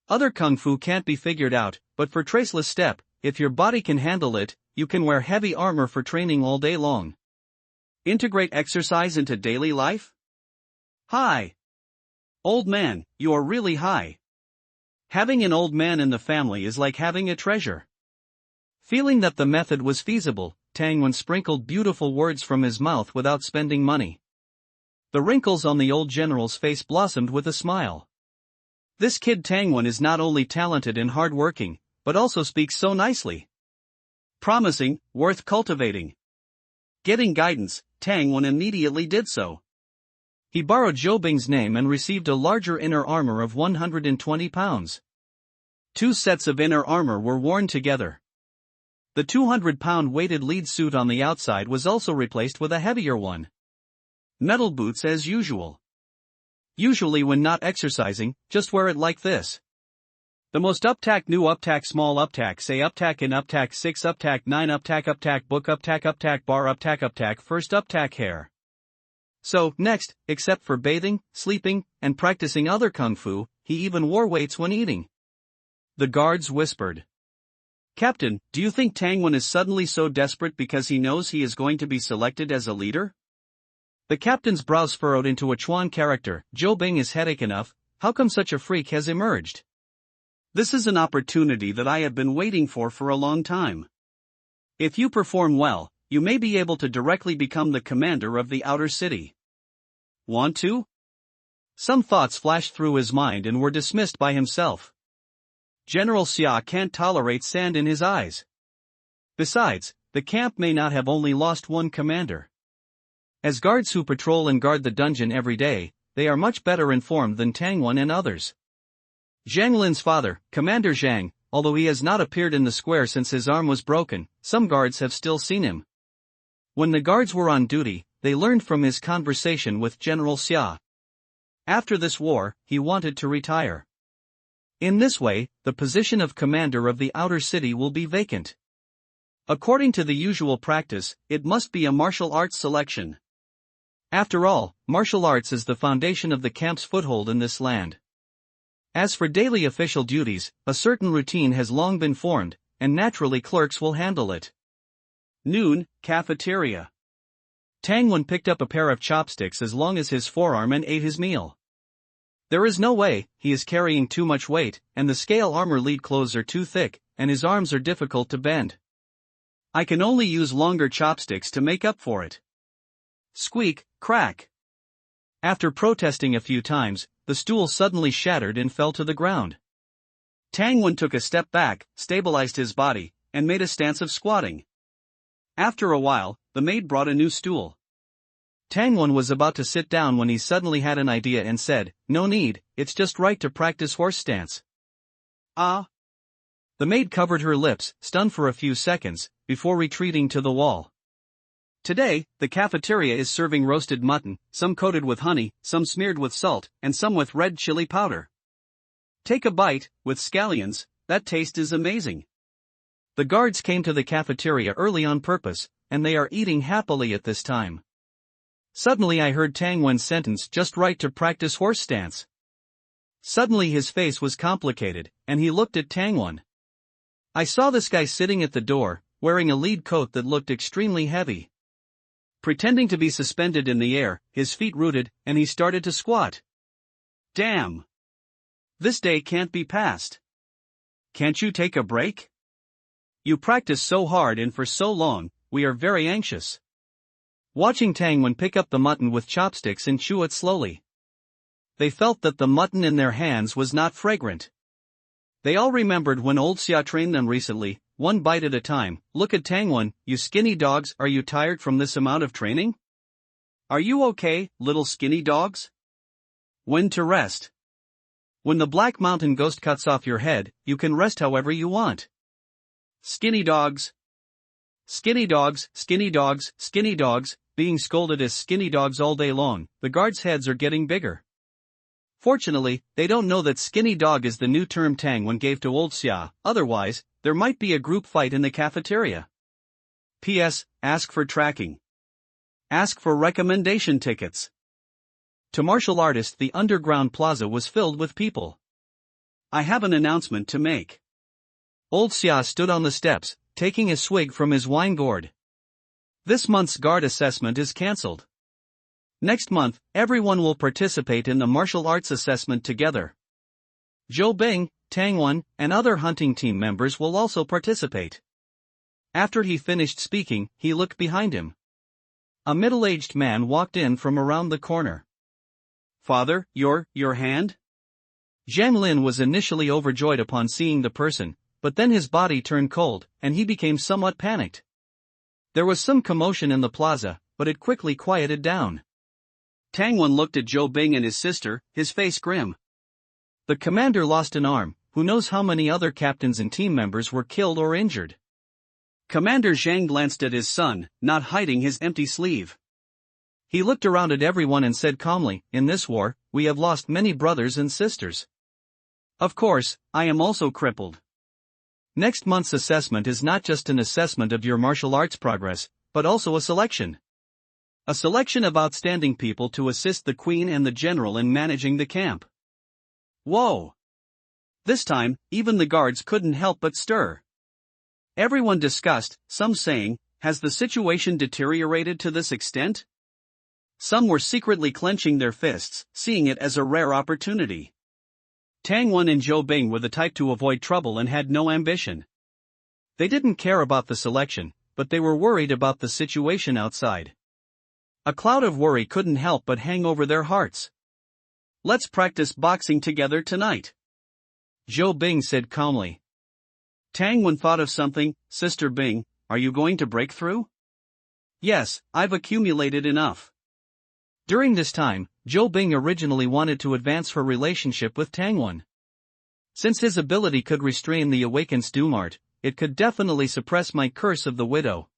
S1: Other kung fu can't be figured out, but for traceless step, if your body can handle it, you can wear heavy armor for training all day long.
S2: Integrate exercise into daily life? Hi! Old man, you are really high. Having an old man in the family is like having a treasure.
S1: Feeling that the method was feasible, Tang Wan sprinkled beautiful words from his mouth without spending money. The wrinkles on the old general's face blossomed with a smile. This kid Tang Wan is not only talented and hard-working, but also speaks so nicely.
S2: Promising, worth cultivating. Getting guidance, Tang Wan immediately did so.
S1: He borrowed Zhou Bing's name and received a larger inner armor of 120 pounds.
S2: 2 sets of inner armor were worn together.
S1: The 200-pound weighted lead suit on the outside was also replaced with a heavier one.
S2: Metal boots as usual.
S1: Usually when not exercising, just wear it like this.
S2: The most uptack new uptack small uptack say uptack in uptack 6 uptack 9 uptack book uptack bar uptack first uptack hair.
S1: So, next, except for bathing, sleeping, and practicing other kung fu, he even wore weights when eating. The guards whispered.
S2: Captain, do you think Tang Wan is suddenly so desperate because he knows he is going to be selected as a leader?
S1: The captain's brows furrowed into a Chuan character. Zhou Bing is headache enough, how come such a freak has emerged?
S2: This is an opportunity that I have been waiting for a long time. If you perform well, you may be able to directly become the commander of the outer city. Want to?
S1: Some thoughts flashed through his mind and were dismissed by himself. General Xia can't tolerate sand in his eyes. Besides, the camp may not have only lost one commander. As guards who patrol and guard the dungeon every day, they are much better informed than Tang Wan and others. Zhang Lin's father, Commander Zhang, although he has not appeared in the square since his arm was broken, some guards have still seen him. When the guards were on duty, they learned from his conversation with General Xia. After this war, he wanted to retire. In this way, the position of commander of the outer city will be vacant. According to the usual practice, it must be a martial arts selection. After all, martial arts is the foundation of the camp's foothold in this land. As for daily official duties, a certain routine has long been formed, and naturally clerks will handle it.
S2: Noon, cafeteria.
S1: Tang Wan picked up a pair of chopsticks as long as his forearm and ate his meal. There is no way, he is carrying too much weight, and the scale armor lead clothes are too thick, and his arms are difficult to bend.
S2: I can only use longer chopsticks to make up for it.
S1: Squeak, crack. After protesting a few times, the stool suddenly shattered and fell to the ground.
S2: Tang Wan took a step back, stabilized his body, and made a stance of squatting. After a while, the maid brought a new stool.
S1: Tang Wan was about to sit down when he suddenly had an idea and said, "No need, it's just right to practice horse stance."
S2: Ah!
S1: The maid covered her lips, stunned for a few seconds, before retreating to the wall.
S2: Today, the cafeteria is serving roasted mutton, some coated with honey, some smeared with salt, and some with red chili powder. Take a bite, with scallions, that taste is amazing.
S1: The guards came to the cafeteria early on purpose, and they are eating happily at this time. Suddenly I heard Tang Wen's sentence just right to practice horse stance. Suddenly his face was complicated, and he looked at Tang Wen. I saw this guy sitting at the door, wearing a lead coat that looked extremely heavy. Pretending to be suspended in the air, his feet rooted, and he started to squat. Damn! This day can't be passed. Can't you take a break? You practice so hard and for so long, we are very anxious. Watching Tang Wen pick up the mutton with chopsticks and chew it slowly. They felt that the mutton in their hands was not fragrant. They all remembered when old Xia trained them recently, one bite at a time. Look at Tang Wen, you skinny dogs, are you tired from this amount of training? Are you okay, little skinny dogs? When to rest. When the Black Mountain Ghost cuts off your head, you can rest however you want. Skinny dogs. Skinny dogs, skinny dogs, skinny dogs, being scolded as skinny dogs all day long. The guards' heads are getting bigger. Fortunately, they don't know that skinny dog is the new term Tang Wen gave to old Xia, otherwise, there might be a group fight in the cafeteria. P.S. Ask for tracking. Ask for recommendation tickets. To martial artists, the underground plaza was filled with people. I have an announcement to make. Old Xia stood on the steps, taking a swig from his wine gourd. This month's guard assessment is cancelled. Next month, everyone will participate in the martial arts assessment together. Zhou Bing, Tang Wen, and other hunting team members will also participate. After he finished speaking, he looked behind him. A middle-aged man walked in from around the corner. Father, your hand? Zhang Lin was initially overjoyed upon seeing the person, but then his body turned cold, and he became somewhat panicked. There was some commotion in the plaza, but it quickly quieted down. Tang Wen looked at Zhou Bing and his sister, his face grim. The commander lost an arm, who knows how many other captains and team members were killed or injured. Commander Zhang glanced at his son, not hiding his empty sleeve. He looked around at everyone and said calmly, in this war, we have lost many brothers and sisters. Of course, I am also crippled. Next month's assessment is not just an assessment of your martial arts progress, but also a selection. A selection of outstanding people to assist the queen and the general in managing the camp. Whoa! This time, even the guards couldn't help but stir. Everyone discussed, some saying, has the situation deteriorated to this extent? Some were secretly clenching their fists, seeing it as a rare opportunity. Tang Wen and Zhou Bing were the type to avoid trouble and had no ambition. They didn't care about the selection, but they were worried about the situation outside. A cloud of worry couldn't help but hang over their hearts. Let's practice boxing together tonight. Zhou Bing said calmly. Tang Wen thought of something. Sister Bing, are you going to break through? Yes, I've accumulated enough. During this time, Zhou Bing originally wanted to advance her relationship with Tang Wen. Since his ability could restrain the awakened Stumart, it could definitely suppress my curse of the widow.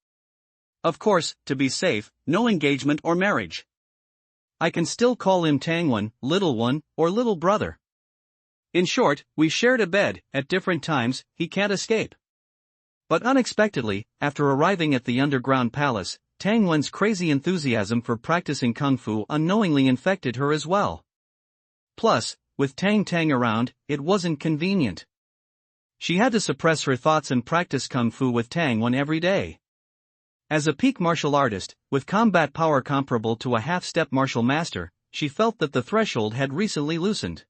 S1: Of course, to be safe, no engagement or marriage. I can still call him Tang Wen, little one, or little brother. In short, we shared a bed, at different times, he can't escape. But unexpectedly, after arriving at the underground palace, Tang Wen's crazy enthusiasm for practicing kung fu unknowingly infected her as well. Plus, with Tang Tang around, it wasn't convenient. She had to suppress her thoughts and practice kung fu with Tang Wen every day. As a peak martial artist, with combat power comparable to a half-step martial master, she felt that the threshold had recently loosened.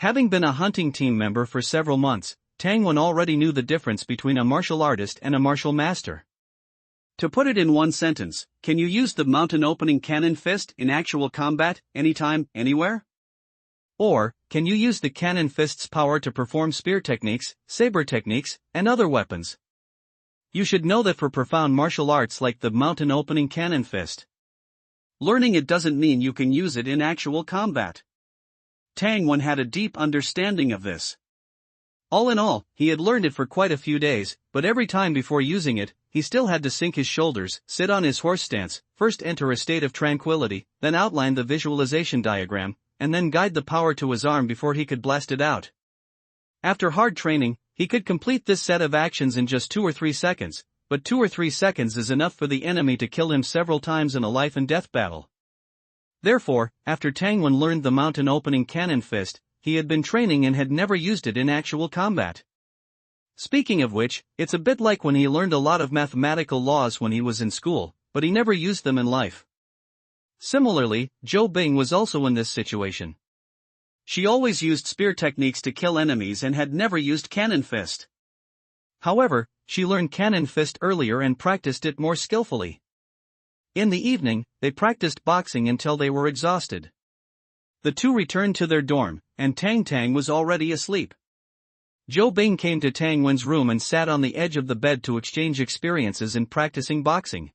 S1: Having been a hunting team member for several months, Tang Wen already knew the difference between a martial artist and a martial master. To put it in one sentence, can you use the mountain opening cannon fist in actual combat, anytime, anywhere? Or, can you use the cannon fist's power to perform spear techniques, saber techniques, and other weapons? You should know that for profound martial arts like the mountain opening cannon fist, learning it doesn't mean you can use it in actual combat. Tang Wen had a deep understanding of this. All in all, he had learned it for quite a few days, but every time before using it, he still had to sink his shoulders, sit on his horse stance, first enter a state of tranquility, then outline the visualization diagram, and then guide the power to his arm before he could blast it out. After hard training, He could complete this set of actions in just 2 or 3 seconds, but 2 or 3 seconds is enough for the enemy to kill him several times in a life and death battle. Therefore, after Tangwen learned the mountain opening cannon fist, he had been training and had never used it in actual combat. Speaking of which, it's a bit like when he learned a lot of mathematical laws when he was in school, but he never used them in life. Similarly, Zhou Bing was also in this situation. She always used spear techniques to kill enemies and had never used cannon fist. However, she learned cannon fist earlier and practiced it more skillfully. In the evening, they practiced boxing until they were exhausted. The two returned to their dorm, and Tang was already asleep. Zhou Bing came to Tangwen's room and sat on the edge of the bed to exchange experiences in practicing boxing.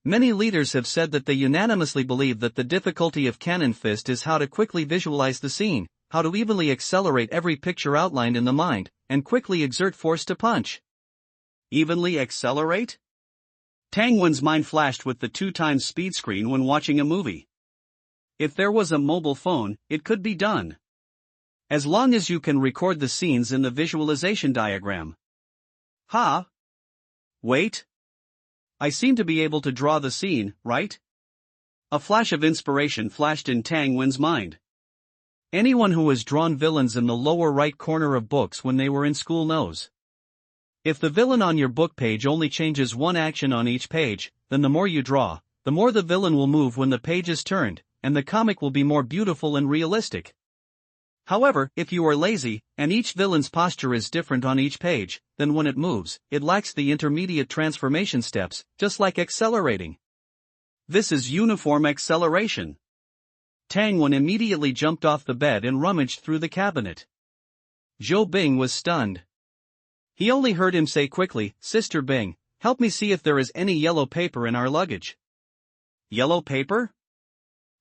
S1: Many leaders have said that they unanimously believe that the difficulty of cannon fist is how to quickly visualize the scene, how to evenly accelerate every picture outlined in the mind, and quickly exert force to punch.
S2: Evenly accelerate? Tangwen's mind flashed with the 2x speed screen when watching a movie. If there was a mobile phone, it could be done. As long as you can record the scenes in the visualization diagram. Wait. I seem to be able to draw the scene, right? A flash of inspiration flashed in Tangwen's mind. Anyone who has drawn villains in the lower right corner of books when they were in school knows. If the villain on your book page only changes one action on each page, then the more you draw, the more the villain will move when the page is turned, and the comic will be more beautiful and realistic. However, if you are lazy, and each villain's posture is different on each page, then when it moves, it lacks the intermediate transformation steps, just like accelerating. This is uniform acceleration. Tangwen immediately jumped off the bed and rummaged through the cabinet.
S1: Zhou Bing was stunned. He only heard him say quickly, "Sister Bing, help me see if there is any yellow paper in our luggage."
S2: Yellow paper?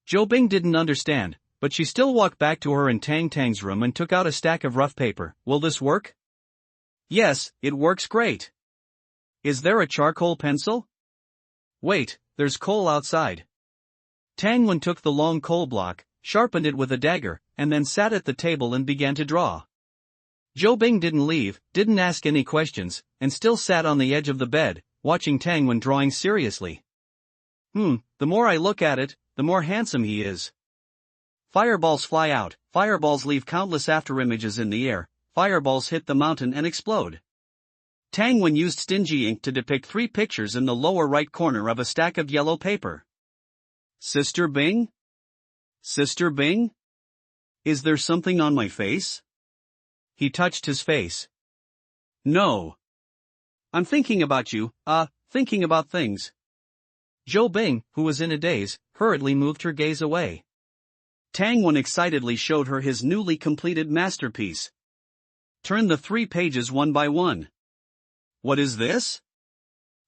S1: Zhou Bing didn't understand, but she still walked back to her and Tang's room and took out a stack of rough paper. "Will this work?"
S2: "Yes, it works great."
S1: "Is there a charcoal pencil?"
S2: "Wait, there's coal outside."
S1: Tangwen took the long coal block, sharpened it with a dagger, and then sat at the table and began to draw. Zhou Bing didn't leave, didn't ask any questions, and still sat on the edge of the bed, watching Tangwen drawing seriously. The more I look at it, the more handsome he is. Fireballs fly out, fireballs leave countless afterimages in the air, fireballs hit the mountain and explode. Tangwen used stingy ink to depict 3 pictures in the lower right corner of a stack of yellow paper.
S2: Sister Bing? Sister Bing? Is there something on my face?
S1: He touched his face.
S2: No. I'm thinking about you, thinking about things.
S1: Zhou Bing, who was in a daze, hurriedly moved her gaze away.
S2: Tangwen excitedly showed her his newly completed masterpiece. Turn the 3 pages one by one. What is this?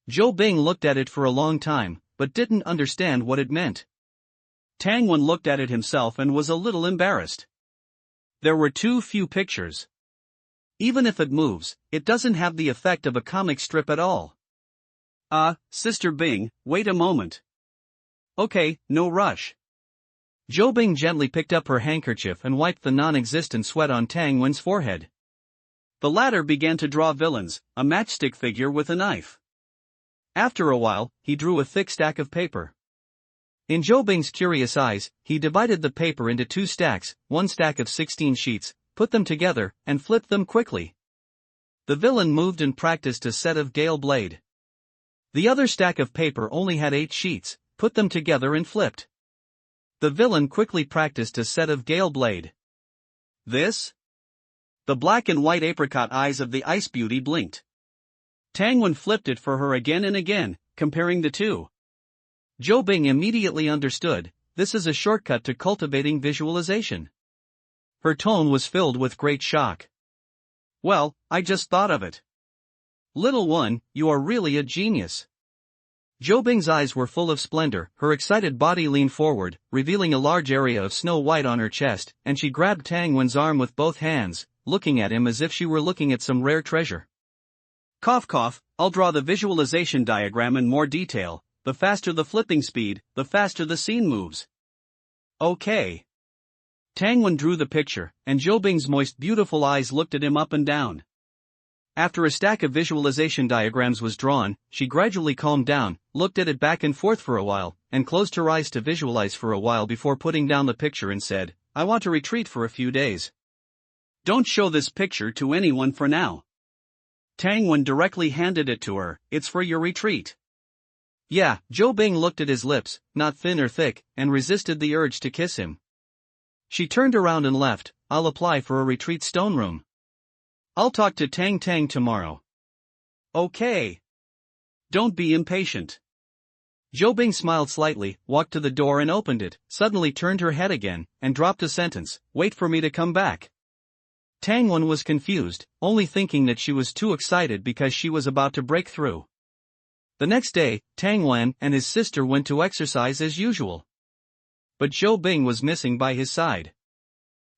S1: Zhou Bing looked at it for a long time, but didn't understand what it meant.
S2: Tangwen looked at it himself and was a little embarrassed. There were too few pictures. Even if it moves, it doesn't have the effect of a comic strip at all. Sister Bing, wait a moment. Okay, no rush.
S1: Zhou Bing gently picked up her handkerchief and wiped the non-existent sweat on Tangwen's forehead.
S2: The latter began to draw villains, a matchstick figure with a knife.
S1: After a while, he drew a thick stack of paper. In Zhou Bing's curious eyes, he divided the paper into 2 stacks, one stack of 16 sheets, put them together, and flipped them quickly. The villain moved and practiced a set of Gale Blade. The other stack of paper only had 8 sheets, put them together and flipped. The villain quickly practiced a set of Gale Blade.
S2: This? The black and white apricot eyes of the Ice Beauty blinked. Tangwen flipped it for her again and again, comparing the two.
S1: Zhou Bing immediately understood, this is a shortcut to cultivating visualization. Her tone was filled with great shock.
S2: Well, I just thought of it.
S1: Little one, you are really a genius. Zhou Bing's eyes were full of splendor, her excited body leaned forward, revealing a large area of snow white on her chest, and she grabbed Tangwen's arm with both hands, looking at him as if she were looking at some rare treasure.
S2: Cough cough, I'll draw the visualization diagram in more detail. The faster the flipping speed, the faster the scene moves.
S1: Okay.
S2: Tangwen drew the picture, and Zhou Bing's moist beautiful eyes looked at him up and down.
S1: After a stack of visualization diagrams was drawn, she gradually calmed down, looked at it back and forth for a while, and closed her eyes to visualize for a while before putting down the picture and said, "I want to retreat for a few days.
S2: Don't show this picture to anyone for now." Tangwen directly handed it to her. "It's for your retreat."
S1: Yeah, Zhou Bing looked at his lips, not thin or thick, and resisted the urge to kiss him. She turned around and left. "I'll apply for a retreat stone room. I'll talk to Tang Tang tomorrow."
S2: "Okay. Don't be impatient."
S1: Zhou Bing smiled slightly, walked to the door and opened it, suddenly turned her head again, and dropped a sentence, "Wait for me to come back." Tang Wen was confused, only thinking that she was too excited because she was about to break through. The next day, Tang Wen and his sister went to exercise as usual. But Zhou Bing was missing by his side.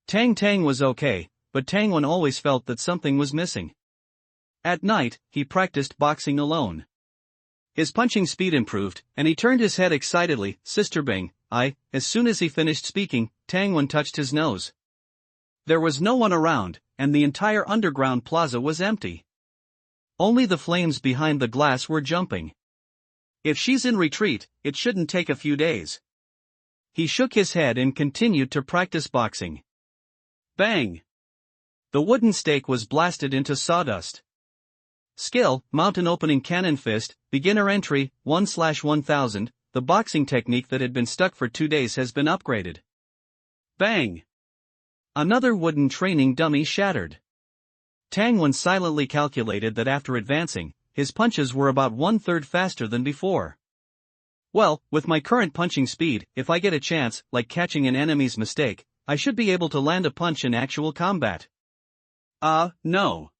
S1: Tang Tang was okay, but Tang Wen always felt that something was missing. At night, he practiced boxing alone. His punching speed improved, and he turned his head excitedly. "Sister Bing, As soon as he finished speaking, Tang Wen touched his nose. There was no one around, and the entire underground plaza was empty. Only the flames behind the glass were jumping. If she's in retreat, it shouldn't take a few days. He shook his head and continued to practice boxing. Bang! The wooden stake was blasted into sawdust. Skill, mountain opening cannon fist, beginner entry, 1/1000, the boxing technique that had been stuck for 2 days has been upgraded. Bang! Another wooden training dummy shattered. Tang Wen silently calculated that after advancing, his punches were about 1/3 faster than before. Well, with my current punching speed, if I get a chance, like catching an enemy's mistake, I should be able to land a punch in actual combat.
S2: No.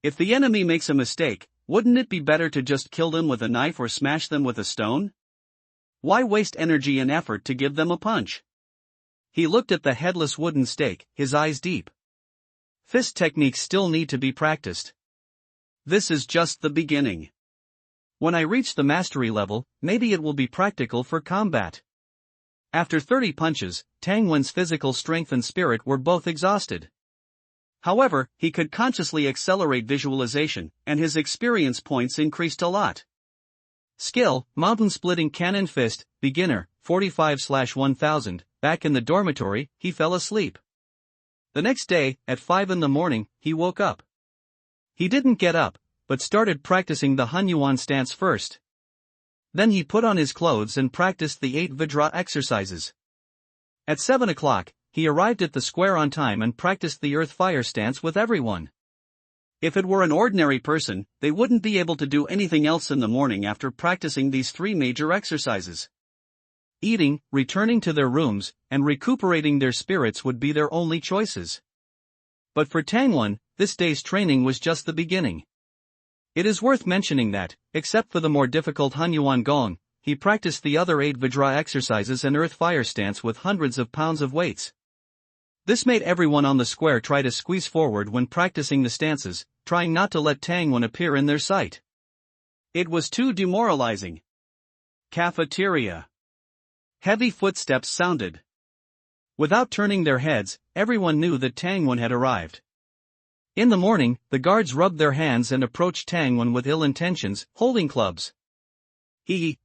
S2: If the enemy makes a mistake, wouldn't it be better to just kill them with a knife or smash them with a stone? Why waste energy and effort to give them a punch? He looked at the headless wooden stake, his eyes deep. Fist techniques still need to be practiced. This is just the beginning. When I reach the mastery level, maybe it will be practical for combat. After 30 punches, Tang Wen's physical strength and spirit were both exhausted. However, he could consciously accelerate visualization, and his experience points increased a lot. Skill, mountain splitting cannon fist, beginner, 45/1000, back in the dormitory, he fell asleep. The next day, at 5 in the morning, he woke up. He didn't get up, but started practicing the Hunyuan stance first. Then he put on his clothes and practiced the 8 Vajra exercises. At 7 o'clock, he arrived at the square on time and practiced the earth-fire stance with everyone. If it were an ordinary person, they wouldn't be able to do anything else in the morning after practicing these 3 major exercises. Eating, returning to their rooms, and recuperating their spirits would be their only choices. But for Tang Wen, this day's training was just the beginning. It is worth mentioning that, except for the more difficult Hunyuan Gong, he practiced the other 8 Vajra exercises and earth-fire stance with hundreds of pounds of weights. This made everyone on the square try to squeeze forward when practicing the stances, trying not to let Tang Wen appear in their sight. It was too demoralizing. Cafeteria. Heavy footsteps sounded. Without turning their heads, everyone knew that Tang Wen had arrived. In the morning, the guards rubbed their hands and approached Tang Wen with ill intentions, holding clubs.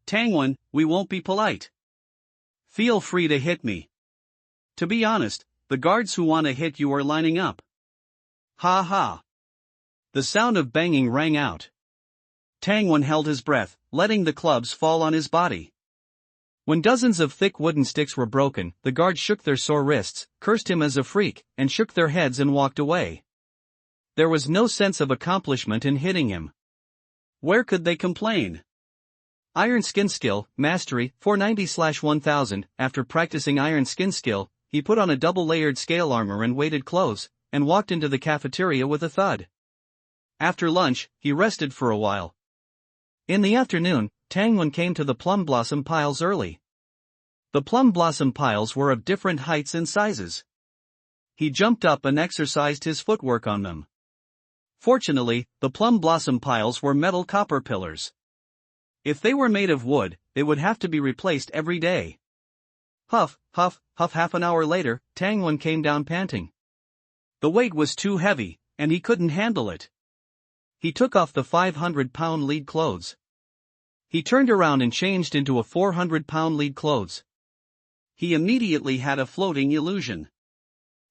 S2: Tang Wen, we won't be polite. Feel free to hit me. To be honest, the guards who want to hit you are lining up. Ha ha. The sound of banging rang out. Tang Wen held his breath, letting the clubs fall on his body. When dozens of thick wooden sticks were broken, the guards shook their sore wrists, cursed him as a freak, and shook their heads and walked away. There was no sense of accomplishment in hitting him. Where could they complain? Iron Skin Skill, Mastery, 490/1000. After practicing Iron Skin Skill, he put on a double-layered scale armor and weighted clothes, and walked into the cafeteria with a thud. After lunch, he rested for a while. In the afternoon, Tang Wen came to the plum blossom piles early. The plum blossom piles were of different heights and sizes. He jumped up and exercised his footwork on them. Fortunately, the plum blossom piles were metal copper pillars. If they were made of wood, they would have to be replaced every day. Huff, huff, huff. Half an hour later, Tang Wen came down panting. The weight was too heavy, and he couldn't handle it.
S1: He took off the 500-pound lead clothes. He turned around and changed into a 400-pound lead clothes.
S2: He immediately had a floating illusion.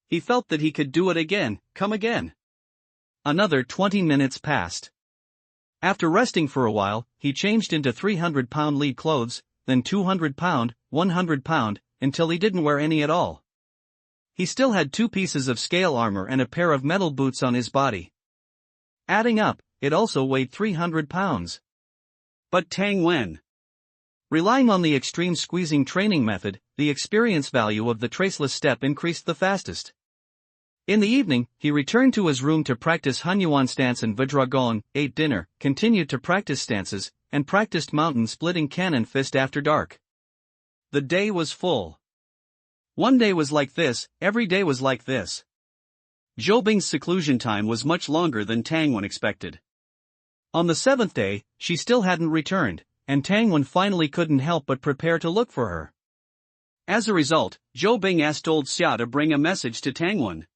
S2: He felt that he could do it again, come again.
S1: Another 20 minutes passed. After resting for a while, he changed into 300-pound lead clothes, then 200-pound, 100-pound, until he didn't wear any at all. He still had 2 pieces of scale armor and a pair of metal boots on his body. Adding up, it also weighed 300 pounds.
S2: But Tang Wen,
S1: relying on the extreme squeezing training method, the experience value of the traceless step increased the fastest. In the evening, he returned to his room to practice Hunyuan stance and Vajragon, ate dinner, continued to practice stances, and practiced mountain splitting cannon fist after dark.
S2: The day was full. One day was like this, every day was like this. Zhou Bing's seclusion time was much longer than Tang Wen expected.
S1: On the 7th day, she still hadn't returned, and Tang Wen finally couldn't help but prepare to look for her.
S2: As a result, Zhou Bing asked old Xia to bring a message to Tang Wen.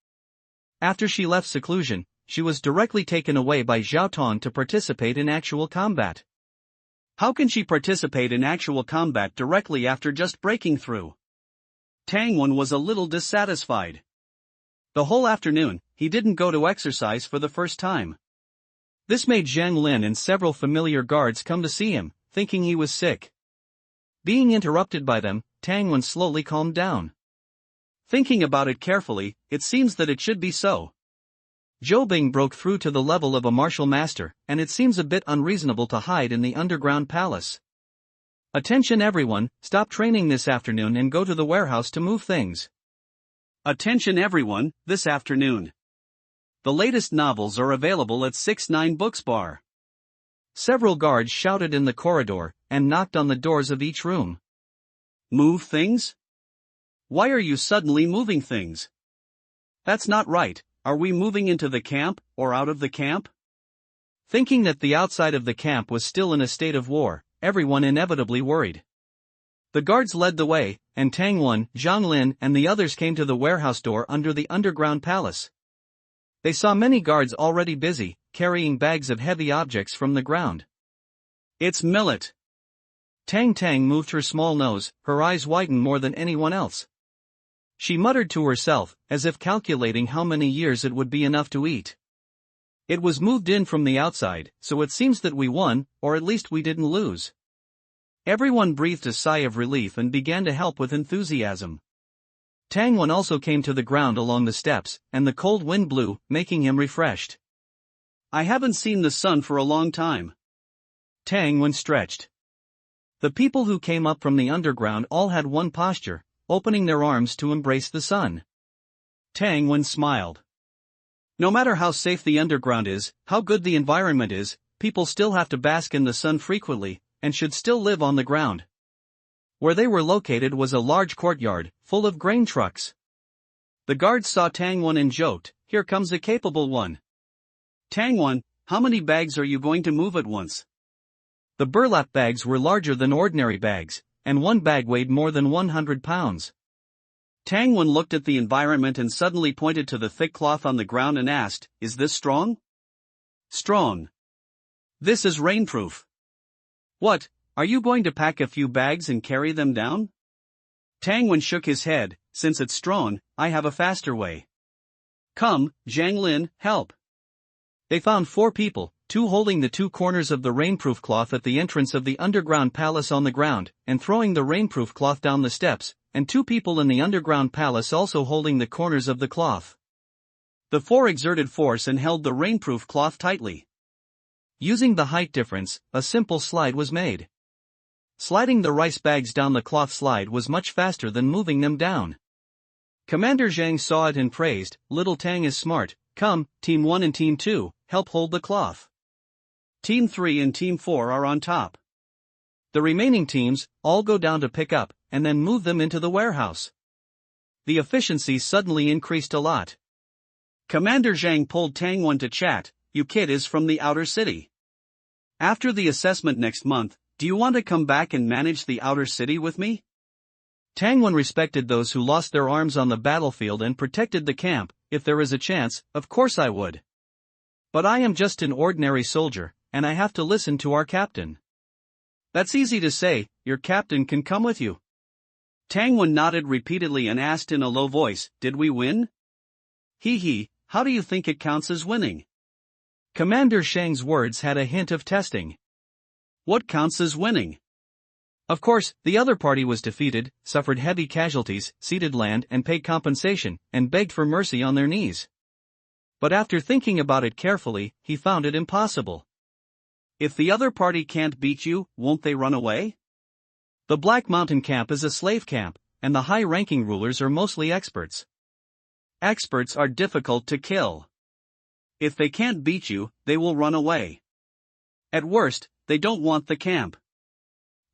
S1: After she left seclusion, she was directly taken away by Zhao Tong to participate in actual combat.
S2: How can she participate in actual combat directly after just breaking through? Tang Wen was a little dissatisfied. The whole afternoon, he didn't go to exercise for the first time.
S1: This made Zhang Lin and several familiar guards come to see him, thinking he was sick. Being interrupted by them, Tang Wen slowly calmed down.
S2: Thinking about it carefully, it seems that it should be so.
S1: Zhou Bing broke through to the level of a martial master, and it seems a bit unreasonable to hide in the underground palace. Attention everyone, stop training this afternoon and go to the warehouse to move things.
S2: Attention everyone, this afternoon. The latest novels are available at 69 Books Bar.
S1: Several guards shouted in the corridor, and knocked on the doors of each room.
S2: Move things? Why are you suddenly moving things? That's not right, are we moving into the camp, or out of the camp?
S1: Thinking that the outside of the camp was still in a state of war, everyone inevitably worried. The guards led the way, and Tang Wen, Zhang Lin and the others came to the warehouse door under the underground palace. They saw many guards already busy, carrying bags of heavy objects from the ground.
S2: It's millet.
S1: Tang Tang moved her small nose, her eyes widened more than anyone else. She muttered to herself, as if calculating how many years it would be enough to eat. It was moved in from the outside, so it seems that we won, or at least we didn't lose. Everyone breathed a sigh of relief and began to help with enthusiasm. Tang Wen also came to the ground along the steps, and the cold wind blew, making him refreshed.
S2: I haven't seen the sun for a long time.
S1: Tang Wen stretched. The people who came up from the underground all had one posture, opening their arms to embrace the sun.
S2: Tang Wen smiled. No matter how safe the underground is, how good the environment is, people still have to bask in the sun frequently, and should still live on the ground.
S1: Where they were located was a large courtyard, full of grain trucks.
S2: The guards saw Tang Wen and joked, "Here comes a capable one." Tang Wen, how many bags are you going to move at once?
S1: The burlap bags were larger than ordinary bags, and one bag weighed more than 100 pounds.
S2: Tang Wen looked at the environment and suddenly pointed to the thick cloth on the ground and asked, "Is this strong?" "Strong. This is rainproof." "What, are you going to pack a few bags and carry them down?" Tang Wen shook his head, "Since it's strong, I have a faster way." "Come, Zhang Lin, help."
S1: They found 4 people, 2 holding the 2 corners of the rainproof cloth at the entrance of the underground palace on the ground, and throwing the rainproof cloth down the steps, and 2 people in the underground palace also holding the corners of the cloth.
S2: The 4 exerted force and held the rainproof cloth tightly.
S1: Using the height difference, a simple slide was made. Sliding the rice bags down the cloth slide was much faster than moving them down. Commander Zhang saw it and praised, "Little Tang is smart. Come, Team 1 and Team 2, help hold the cloth.
S2: Team 3 and Team 4 are on top.
S1: The remaining teams, all go down to pick up, and then move them into the warehouse." The efficiency suddenly increased a lot.
S2: Commander Zhang pulled Tang Wen to chat, "You kid is from the outer city. After the assessment next month, do you want to come back and manage the outer city with me?"
S1: Tang Wen respected those who lost their arms on the battlefield and protected the camp. "If there is a chance, of course I would." But I am just an ordinary soldier, and I have to listen to our captain.
S2: That's easy to say, your captain can come with you. Tangwen nodded repeatedly and asked in a low voice, did we win? Hee, how do you think it counts as winning?
S1: Commander Shang's words had a hint of testing.
S2: What counts as winning?
S1: Of course, the other party was defeated, suffered heavy casualties, ceded land and paid compensation, and begged for mercy on their knees. But after thinking about it carefully, he found it impossible.
S2: If the other party can't beat you, won't they run away?
S1: The Black Mountain camp is a slave camp, and the high-ranking rulers are mostly experts.
S2: Experts are difficult to kill. If they can't beat you, they will run away. At worst, they don't want the camp.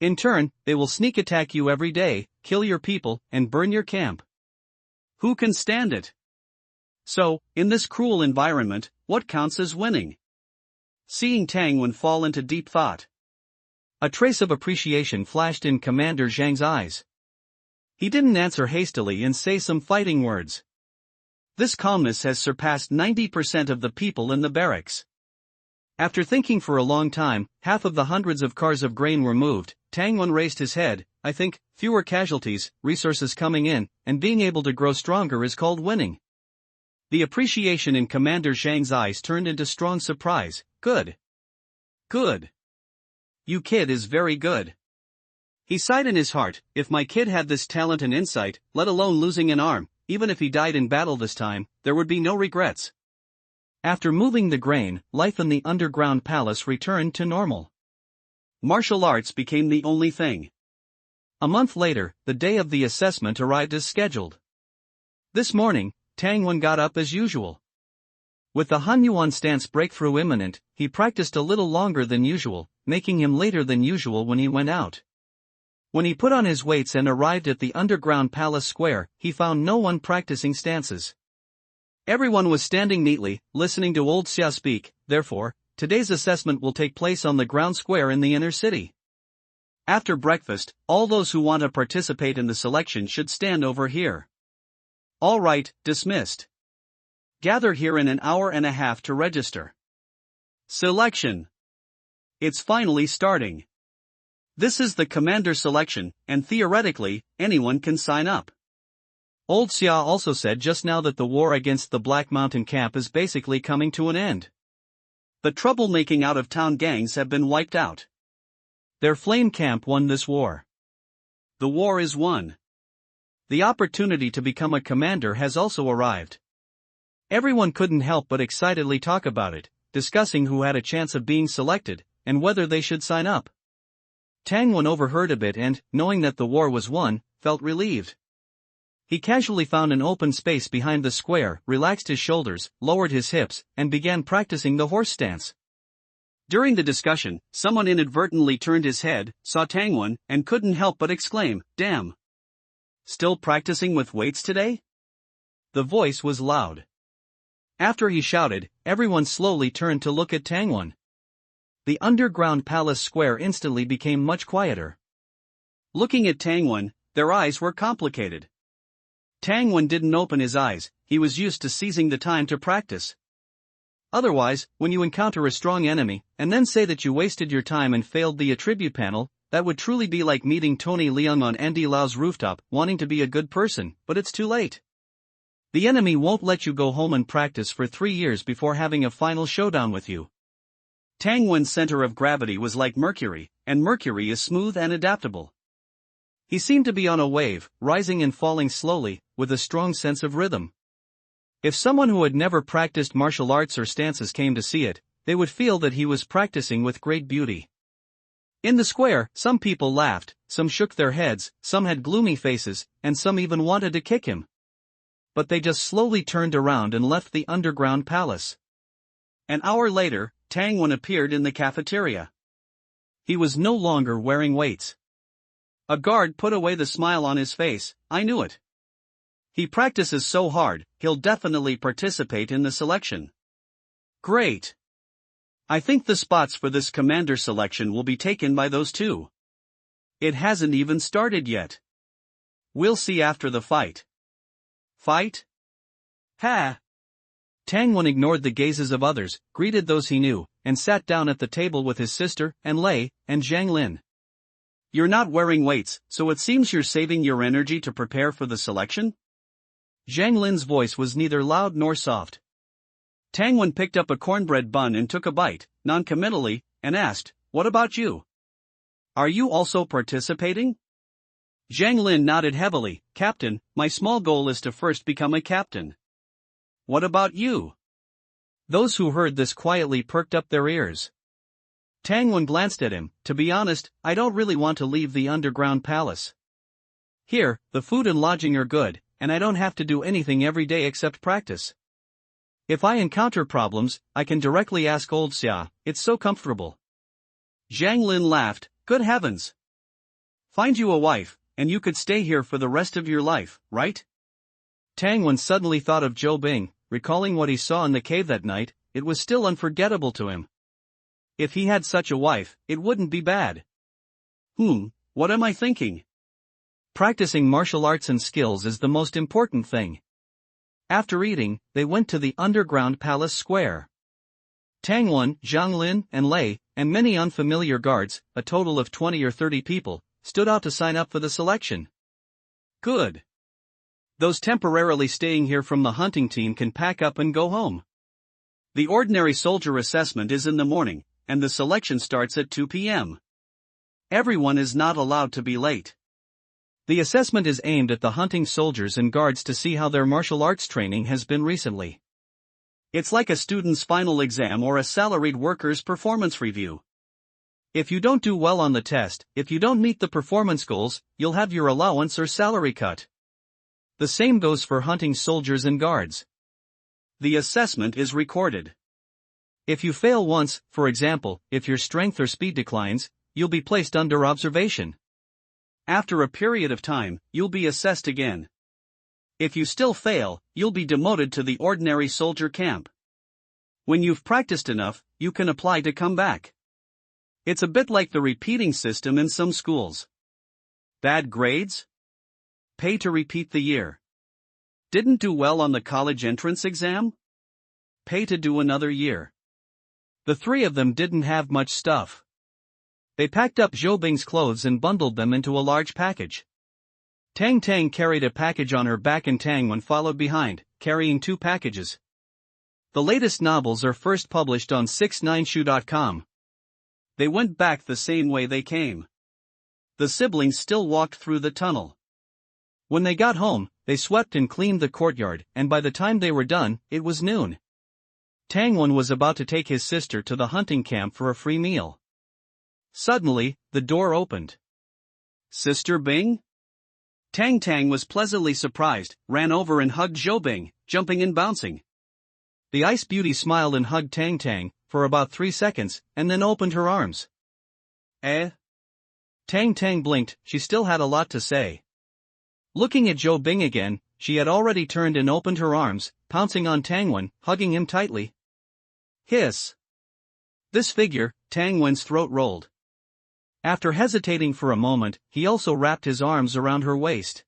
S1: In turn, they will sneak attack you every day, kill your people, and burn your camp.
S2: Who can stand it? So, in this cruel environment, what counts as winning? Seeing Tangwen fall into deep thought.
S1: A trace of appreciation flashed in Commander Zhang's eyes. He didn't answer hastily and say some fighting words. This calmness has surpassed 90% of the people in the barracks. After thinking for a long time, half of the hundreds of cars of grain were moved. Tangwen raised his head. I think, fewer casualties, resources coming in, and being able to grow stronger is called winning. The appreciation in Commander Zhang's eyes turned into strong surprise. Good. Good. You kid is very good. He sighed in his heart, if my kid had this talent and insight, let alone losing an arm, even if he died in battle this time, there would be no regrets. After moving the grain, life in the underground palace returned to normal.
S2: Martial arts became the only thing.
S1: A month later, the day of the assessment arrived as scheduled. This morning, Tangwen got up as usual. With the Hunyuan stance breakthrough imminent, he practiced a little longer than usual, making him later than usual when he went out. When he put on his weights and arrived at the underground palace square, he found no one practicing stances. Everyone was standing neatly, listening to old Xia speak. Therefore, today's assessment will take place on the ground square in the inner city. After breakfast, all those who want to participate in the selection should stand over here.
S2: All right, dismissed. Gather here in an hour and a half to register. Selection. It's finally starting. This is the commander selection, and theoretically, anyone can sign up.
S1: Old Xia also said just now that the war against the Black Mountain camp is basically coming to an end.
S2: The troublemaking out-of-town gangs have been wiped out.
S1: Their flame camp won this war.
S2: The war is won.
S1: The opportunity to become a commander has also arrived. Everyone couldn't help but excitedly talk about it, discussing who had a chance of being selected, and whether they should sign up. Tangwen overheard a bit and, knowing that the war was won, felt relieved. He casually found an open space behind the square, relaxed his shoulders, lowered his hips, and began practicing the horse stance.
S2: During the discussion, someone inadvertently turned his head, saw Tangwen, and couldn't help but exclaim, "Damn! Still practicing with weights today?"
S1: The voice was loud. After he shouted, everyone slowly turned to look at Tangwen. The underground palace square instantly became much quieter.
S2: Looking at Tangwen, their eyes were complicated. Tangwen didn't open his eyes, he was used to seizing the time to practice.
S1: Otherwise, when you encounter a strong enemy, and then say that you wasted your time and failed the attribute panel, that would truly be like meeting Tony Leung on Andy Lau's rooftop, wanting to be a good person, but it's too late. The enemy won't let you go home and practice for 3 years before having a final showdown with you.
S2: Tangwen's center of gravity was like Mercury, and Mercury is smooth and adaptable.
S1: He seemed to be on a wave, rising and falling slowly, with a strong sense of rhythm. If someone who had never practiced martial arts or stances came to see it, they would feel that he was practicing with great beauty. In the square, some people laughed, some shook their heads, some had gloomy faces, and some even wanted to kick him. But they just slowly turned around and left the underground palace.
S2: An hour later, Tangwen appeared in the cafeteria.
S1: He was no longer wearing weights.
S2: A guard put away the smile on his face. I knew it. He practices so hard, he'll definitely participate in the selection. Great. I think the spots for this commander selection will be taken by those two. It hasn't even started yet. We'll see after the fight. Fight? Ha!
S1: Tang Wen ignored the gazes of others, greeted those he knew, and sat down at the table with his sister, and Lei, and Zhang Lin.
S2: You're not wearing weights, so it seems you're saving your energy to prepare for the selection?
S1: Zhang Lin's voice was neither loud nor soft.
S2: Tang Wen picked up a cornbread bun and took a bite, non-committally, and asked, "What about you? Are you also participating?" Zhang Lin nodded heavily. "Captain, my small goal is to first become a captain." "What about you?"
S1: Those who heard this quietly perked up their ears. Tang Wen glanced at him. "To be honest, I don't really want to leave the underground palace. Here, the food and lodging are good, and I don't have to do anything every day except practice. If I encounter problems, I can directly ask old Xia, it's so comfortable."
S2: Zhang Lin laughed. "Good heavens! Find you a wife, and you could stay here for the rest of your life, right?"
S1: Tang Wen suddenly thought of Zhou Bing, recalling what he saw in the cave that night. It was still unforgettable to him. If he had such a wife, it wouldn't be bad.
S2: What am I thinking?
S1: Practicing martial arts and skills is the most important thing. After eating, they went to the underground palace square. Tang Wen, Zhang Lin, and Lei, and many unfamiliar guards, a total of 20 or 30 people, stood out to sign up for the selection.
S2: Good. Those temporarily staying here from the hunting team can pack up and go home. The ordinary soldier assessment is in the morning, and the selection starts at 2 p.m. Everyone is not allowed to be late.
S1: The assessment is aimed at the hunting soldiers and guards to see how their martial arts training has been recently.
S2: It's like a student's final exam or a salaried worker's performance review.
S1: If you don't do well on the test, if you don't meet the performance goals, you'll have your allowance or salary cut. The same goes for hunting soldiers and guards.
S2: The assessment is recorded.
S1: If you fail once, for example, if your strength or speed declines, you'll be placed under observation.
S2: After a period of time, you'll be assessed again. If you still fail, you'll be demoted to the ordinary soldier camp. When you've practiced enough, you can apply to come back. It's a bit like the repeating system in some schools. Bad grades? Pay to repeat the year. Didn't do well on the college entrance exam? Pay to do another year.
S1: The three of them didn't have much stuff. They packed up Zhou Bing's clothes and bundled them into a large package. Tang Tang carried a package on her back and Tang Wen followed behind, carrying 2 packages. The latest novels are first published on 69shu.com.
S2: They went back the same way they came. The siblings still walked through the tunnel.
S1: When they got home, they swept and cleaned the courtyard, and by the time they were done, it was noon. Tang Wen was about to take his sister to the hunting camp for a free meal. Suddenly, the door opened.
S2: "Sister Bing?" Tang Tang was pleasantly surprised, ran over and hugged Zhou Bing, jumping and bouncing.
S1: The ice beauty smiled and hugged Tang Tang for about 3 seconds, and then opened her arms.
S2: Eh?
S1: Tang Tang blinked, she still had a lot to say. Looking at Zhou Bing again, she had already turned and opened her arms, pouncing on Tang Wen, hugging him tightly.
S2: Hiss!
S1: This figure, Tang Wen's throat rolled. After hesitating for a moment, he also wrapped his arms around her waist.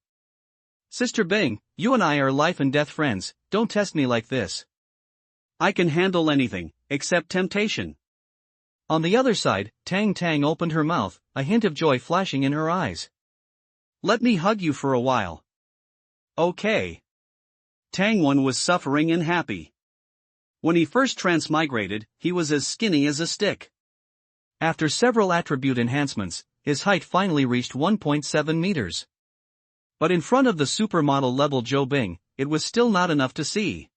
S1: "Sister Bing, you and I are life and death friends, don't test me like this.
S2: I can handle anything, except temptation."
S1: On the other side, Tang Tang opened her mouth, a hint of joy flashing in her eyes.
S2: "Let me hug you for a while." "Okay." Tang Wen was suffering and happy. When he first transmigrated, he was as skinny as a stick.
S1: After several attribute enhancements, his height finally reached 1.7 meters. But in front of the supermodel level Zhou Bing, it was still not enough to see.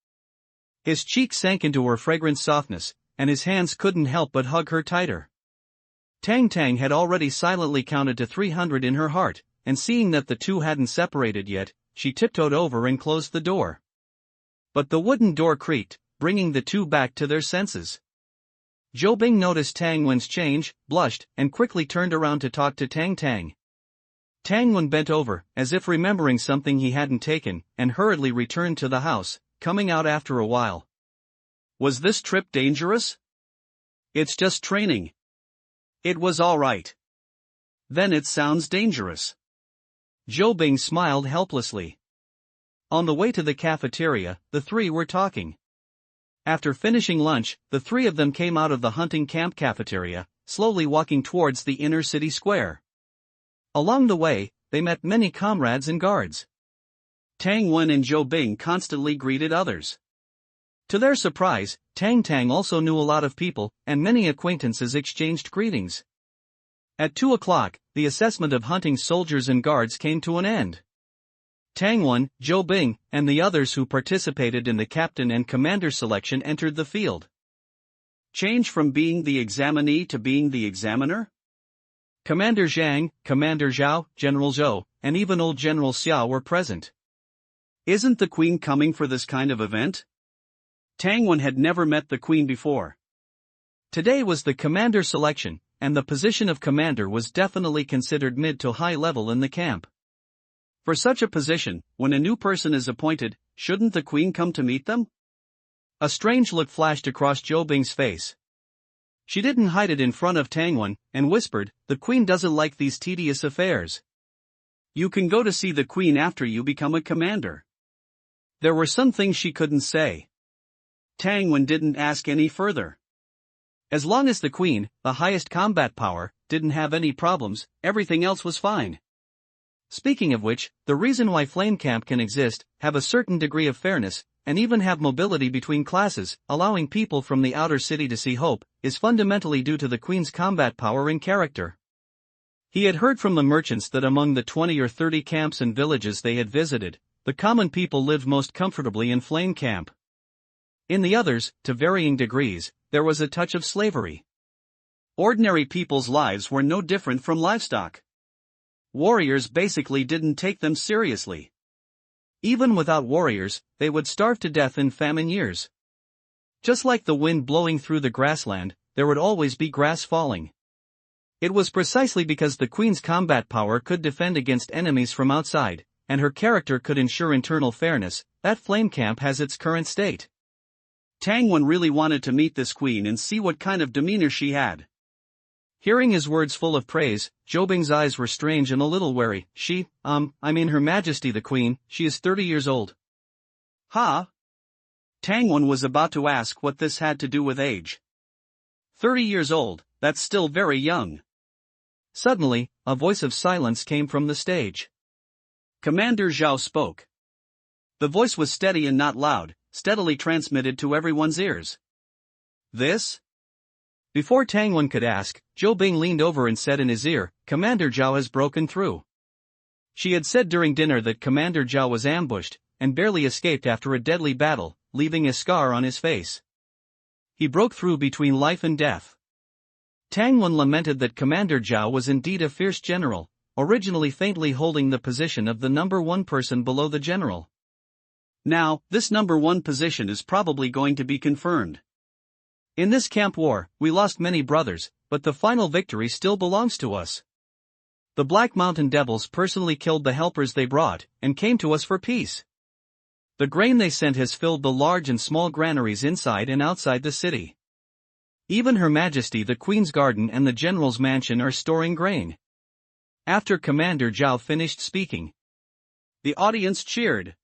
S1: His cheek sank into her fragrant softness, and his hands couldn't help but hug her tighter. Tang Tang had already silently counted to 300 in her heart, and seeing that the two hadn't separated yet, she tiptoed over and closed the door. But the wooden door creaked, bringing the two back to their senses. Zhou Bing noticed Tang Wen's change, blushed, and quickly turned around to talk to Tang Tang. Tang Wen bent over, as if remembering something he hadn't taken, and hurriedly returned to the house, coming out after a while.
S2: "Was this trip dangerous?" "It's just training." "It was all right." "Then it sounds dangerous."
S1: Zhou Bing smiled helplessly. On the way to the cafeteria, the three were talking. After finishing lunch, the three of them came out of the hunting camp cafeteria, slowly walking towards the inner city square. Along the way, they met many comrades and guards.
S2: Tang Wen and Zhou Bing constantly greeted others.
S1: To their surprise, Tang also knew a lot of people, and many acquaintances exchanged greetings. At 2 o'clock, the assessment of hunting soldiers and guards came to an end. Tang Wen, Zhou Bing, and the others who participated in the captain and commander selection entered the field.
S2: Change from being the examinee to being the examiner?
S1: Commander Zhang, Commander Zhao, General Zhou, and even old General Xiao were present.
S2: Isn't the Queen coming for this kind of event? Tang Wen had never met the Queen before.
S1: Today was the commander selection, and the position of commander was definitely considered mid to high level in the camp.
S2: For such a position, when a new person is appointed, shouldn't the Queen come to meet them?
S1: A strange look flashed across Zhou Bing's face. She didn't hide it in front of Tang Wen, and whispered, "The Queen doesn't like these tedious affairs.
S2: You can go to see the Queen after you become a commander."
S1: There were some things she couldn't say.
S2: Tang Wen didn't ask any further.
S1: As long as the Queen, the highest combat power, didn't have any problems, everything else was fine. Speaking of which, the reason why Flame Camp can exist, have a certain degree of fairness, and even have mobility between classes, allowing people from the outer city to see Hope, is fundamentally due to the Queen's combat power and character. He had heard from the merchants that among the 20 or 30 camps and villages they had visited, the common people lived most comfortably in Flame Camp. In the others, to varying degrees, there was a touch of slavery.
S2: Ordinary people's lives were no different from livestock. Warriors basically didn't take them seriously.
S1: Even without warriors, they would starve to death in famine years. Just like the wind blowing through the grassland, there would always be grass falling. It was precisely because the Queen's combat power could defend against enemies from outside, and her character could ensure internal fairness, that Flame Camp has its current state.
S2: Tang Wen really wanted to meet this Queen and see what kind of demeanor she had.
S1: Hearing his words full of praise, Zhou Bing's eyes were strange and a little wary. Her Majesty the Queen, she is 30 years old.
S2: Huh? Tang Wen was about to ask what this had to do with age. 30 years old, that's still very young.
S1: Suddenly, a voice of silence came from the stage.
S2: Commander Zhao spoke. The voice was steady and not loud, steadily transmitted to everyone's ears. This?
S1: Before Tang Wen could ask, Zhou Bing leaned over and said in his ear, "Commander Zhao has broken through." She had said during dinner that Commander Zhao was ambushed, and barely escaped after a deadly battle, leaving a scar on his face. He broke through between life and death. Tang Wen lamented that Commander Zhao was indeed a fierce general, originally faintly holding the position of the number one person below the general.
S2: Now, this number one position is probably going to be confirmed.
S1: In this camp war, we lost many brothers, but the final victory still belongs to us. The Black Mountain Devils personally killed the helpers they brought, and came to us for peace. The grain they sent has filled the large and small granaries inside and outside the city. Even Her Majesty the Queen's garden and the General's mansion are storing grain. After Commander Zhao finished speaking,
S2: the audience cheered.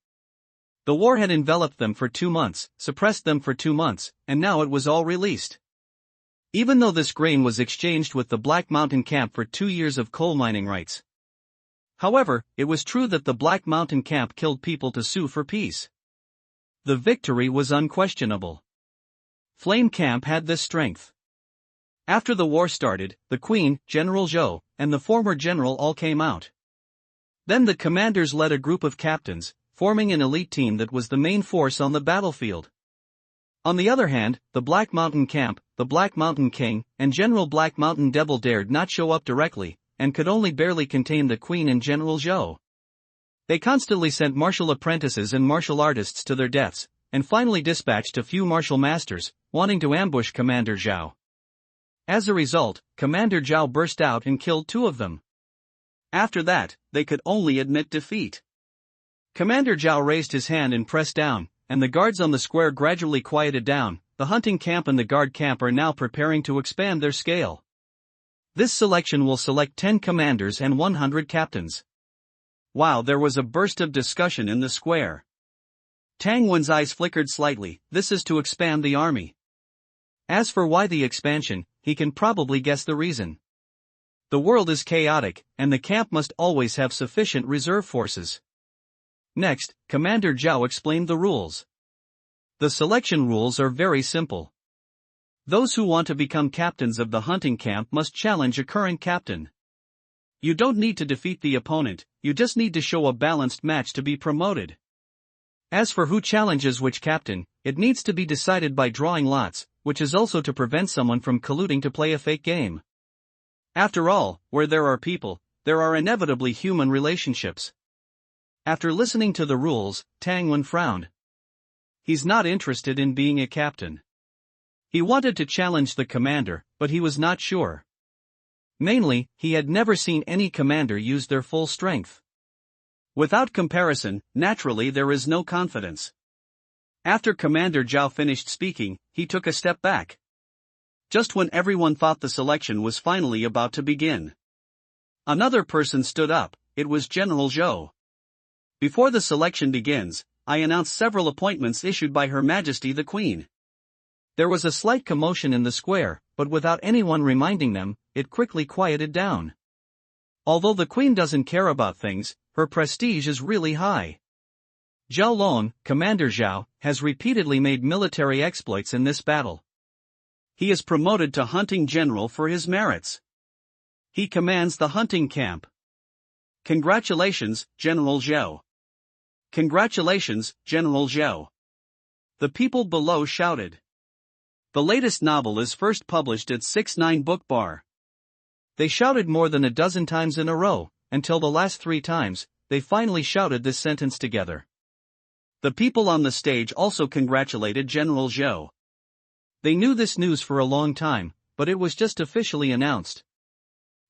S1: The war had enveloped them for 2 months, suppressed them for 2 months, and now it was all released. Even though this grain was exchanged with the Black Mountain Camp for 2 years of coal mining rights. However, it was true that the Black Mountain Camp killed people to sue for peace. The victory was unquestionable. Flame Camp had this strength. After the war started, the Queen, General Zhou, and the former general all came out. Then the commanders led a group of captains, forming an elite team that was the main force on the battlefield. On the other hand, the Black Mountain Camp, the Black Mountain King, and General Black Mountain Devil dared not show up directly, and could only barely contain the Queen and General Zhou. They constantly sent martial apprentices and martial artists to their deaths, and finally dispatched a few martial masters, wanting to ambush Commander Zhao. As a result, Commander Zhao burst out and killed 2 of them.
S2: After that, they could only admit defeat.
S1: Commander Zhao raised his hand and pressed down, and the guards on the square gradually quieted down. The hunting camp and the guard camp are now preparing to expand their scale. This selection will select 10 commanders and 100 captains.
S2: Wow, there was a burst of discussion in the square. Tang Wen's eyes flickered slightly. This is to expand the army.
S1: As for why the expansion, he can probably guess the reason. The world is chaotic, and the camp must always have sufficient reserve forces. Next, Commander Zhao explained the rules. The selection rules are very simple. Those who want to become captains of the hunting camp must challenge a current captain. You don't need to defeat the opponent, you just need to show a balanced match to be promoted. As for who challenges which captain, it needs to be decided by drawing lots, which is also to prevent someone from colluding to play a fake game. After all, where there are people, there are inevitably human relationships. After listening to the rules, Tang Wen frowned. He's not interested in being a captain. He wanted to challenge the commander, but he was not sure. Mainly, he had never seen any commander use their full strength. Without comparison, naturally there is no confidence. After Commander Zhao finished speaking, he took a step back. Just when everyone thought the selection was finally about to begin. Another person stood up, it was General Zhou. Before the selection begins, I announce several appointments issued by Her Majesty the Queen. There was a slight commotion in the square, but without anyone reminding them, it quickly quieted down. Although the Queen doesn't care about things, her prestige is really high. Zhao Long, Commander Zhao, has repeatedly made military exploits in this battle. He is promoted to hunting general for his merits. He commands the hunting camp. Congratulations, General Zhao. Congratulations, General Zhao. The people below shouted. The latest novel is first published at 6-9 Book Bar. They shouted more than a dozen times in a row, until the last 3 times, they finally shouted this sentence together. The people on the stage also congratulated General Zhou. They knew this news for a long time, but it was just officially announced.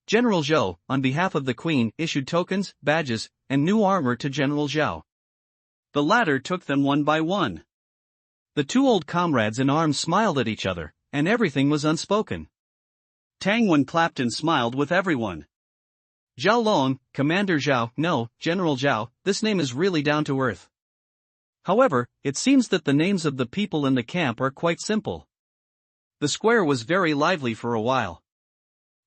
S1: General Zhou, on behalf of the Queen, issued tokens, badges, and new armor to General Zhao. The latter took them one by one. The 2 old comrades in arms smiled at each other, and everything was unspoken. Tang Wen clapped and smiled with everyone. Zhao Long, Commander Zhao, no, General Zhao, this name is really down to earth. However, it seems that the names of the people in the camp are quite simple. The square was very lively for a while.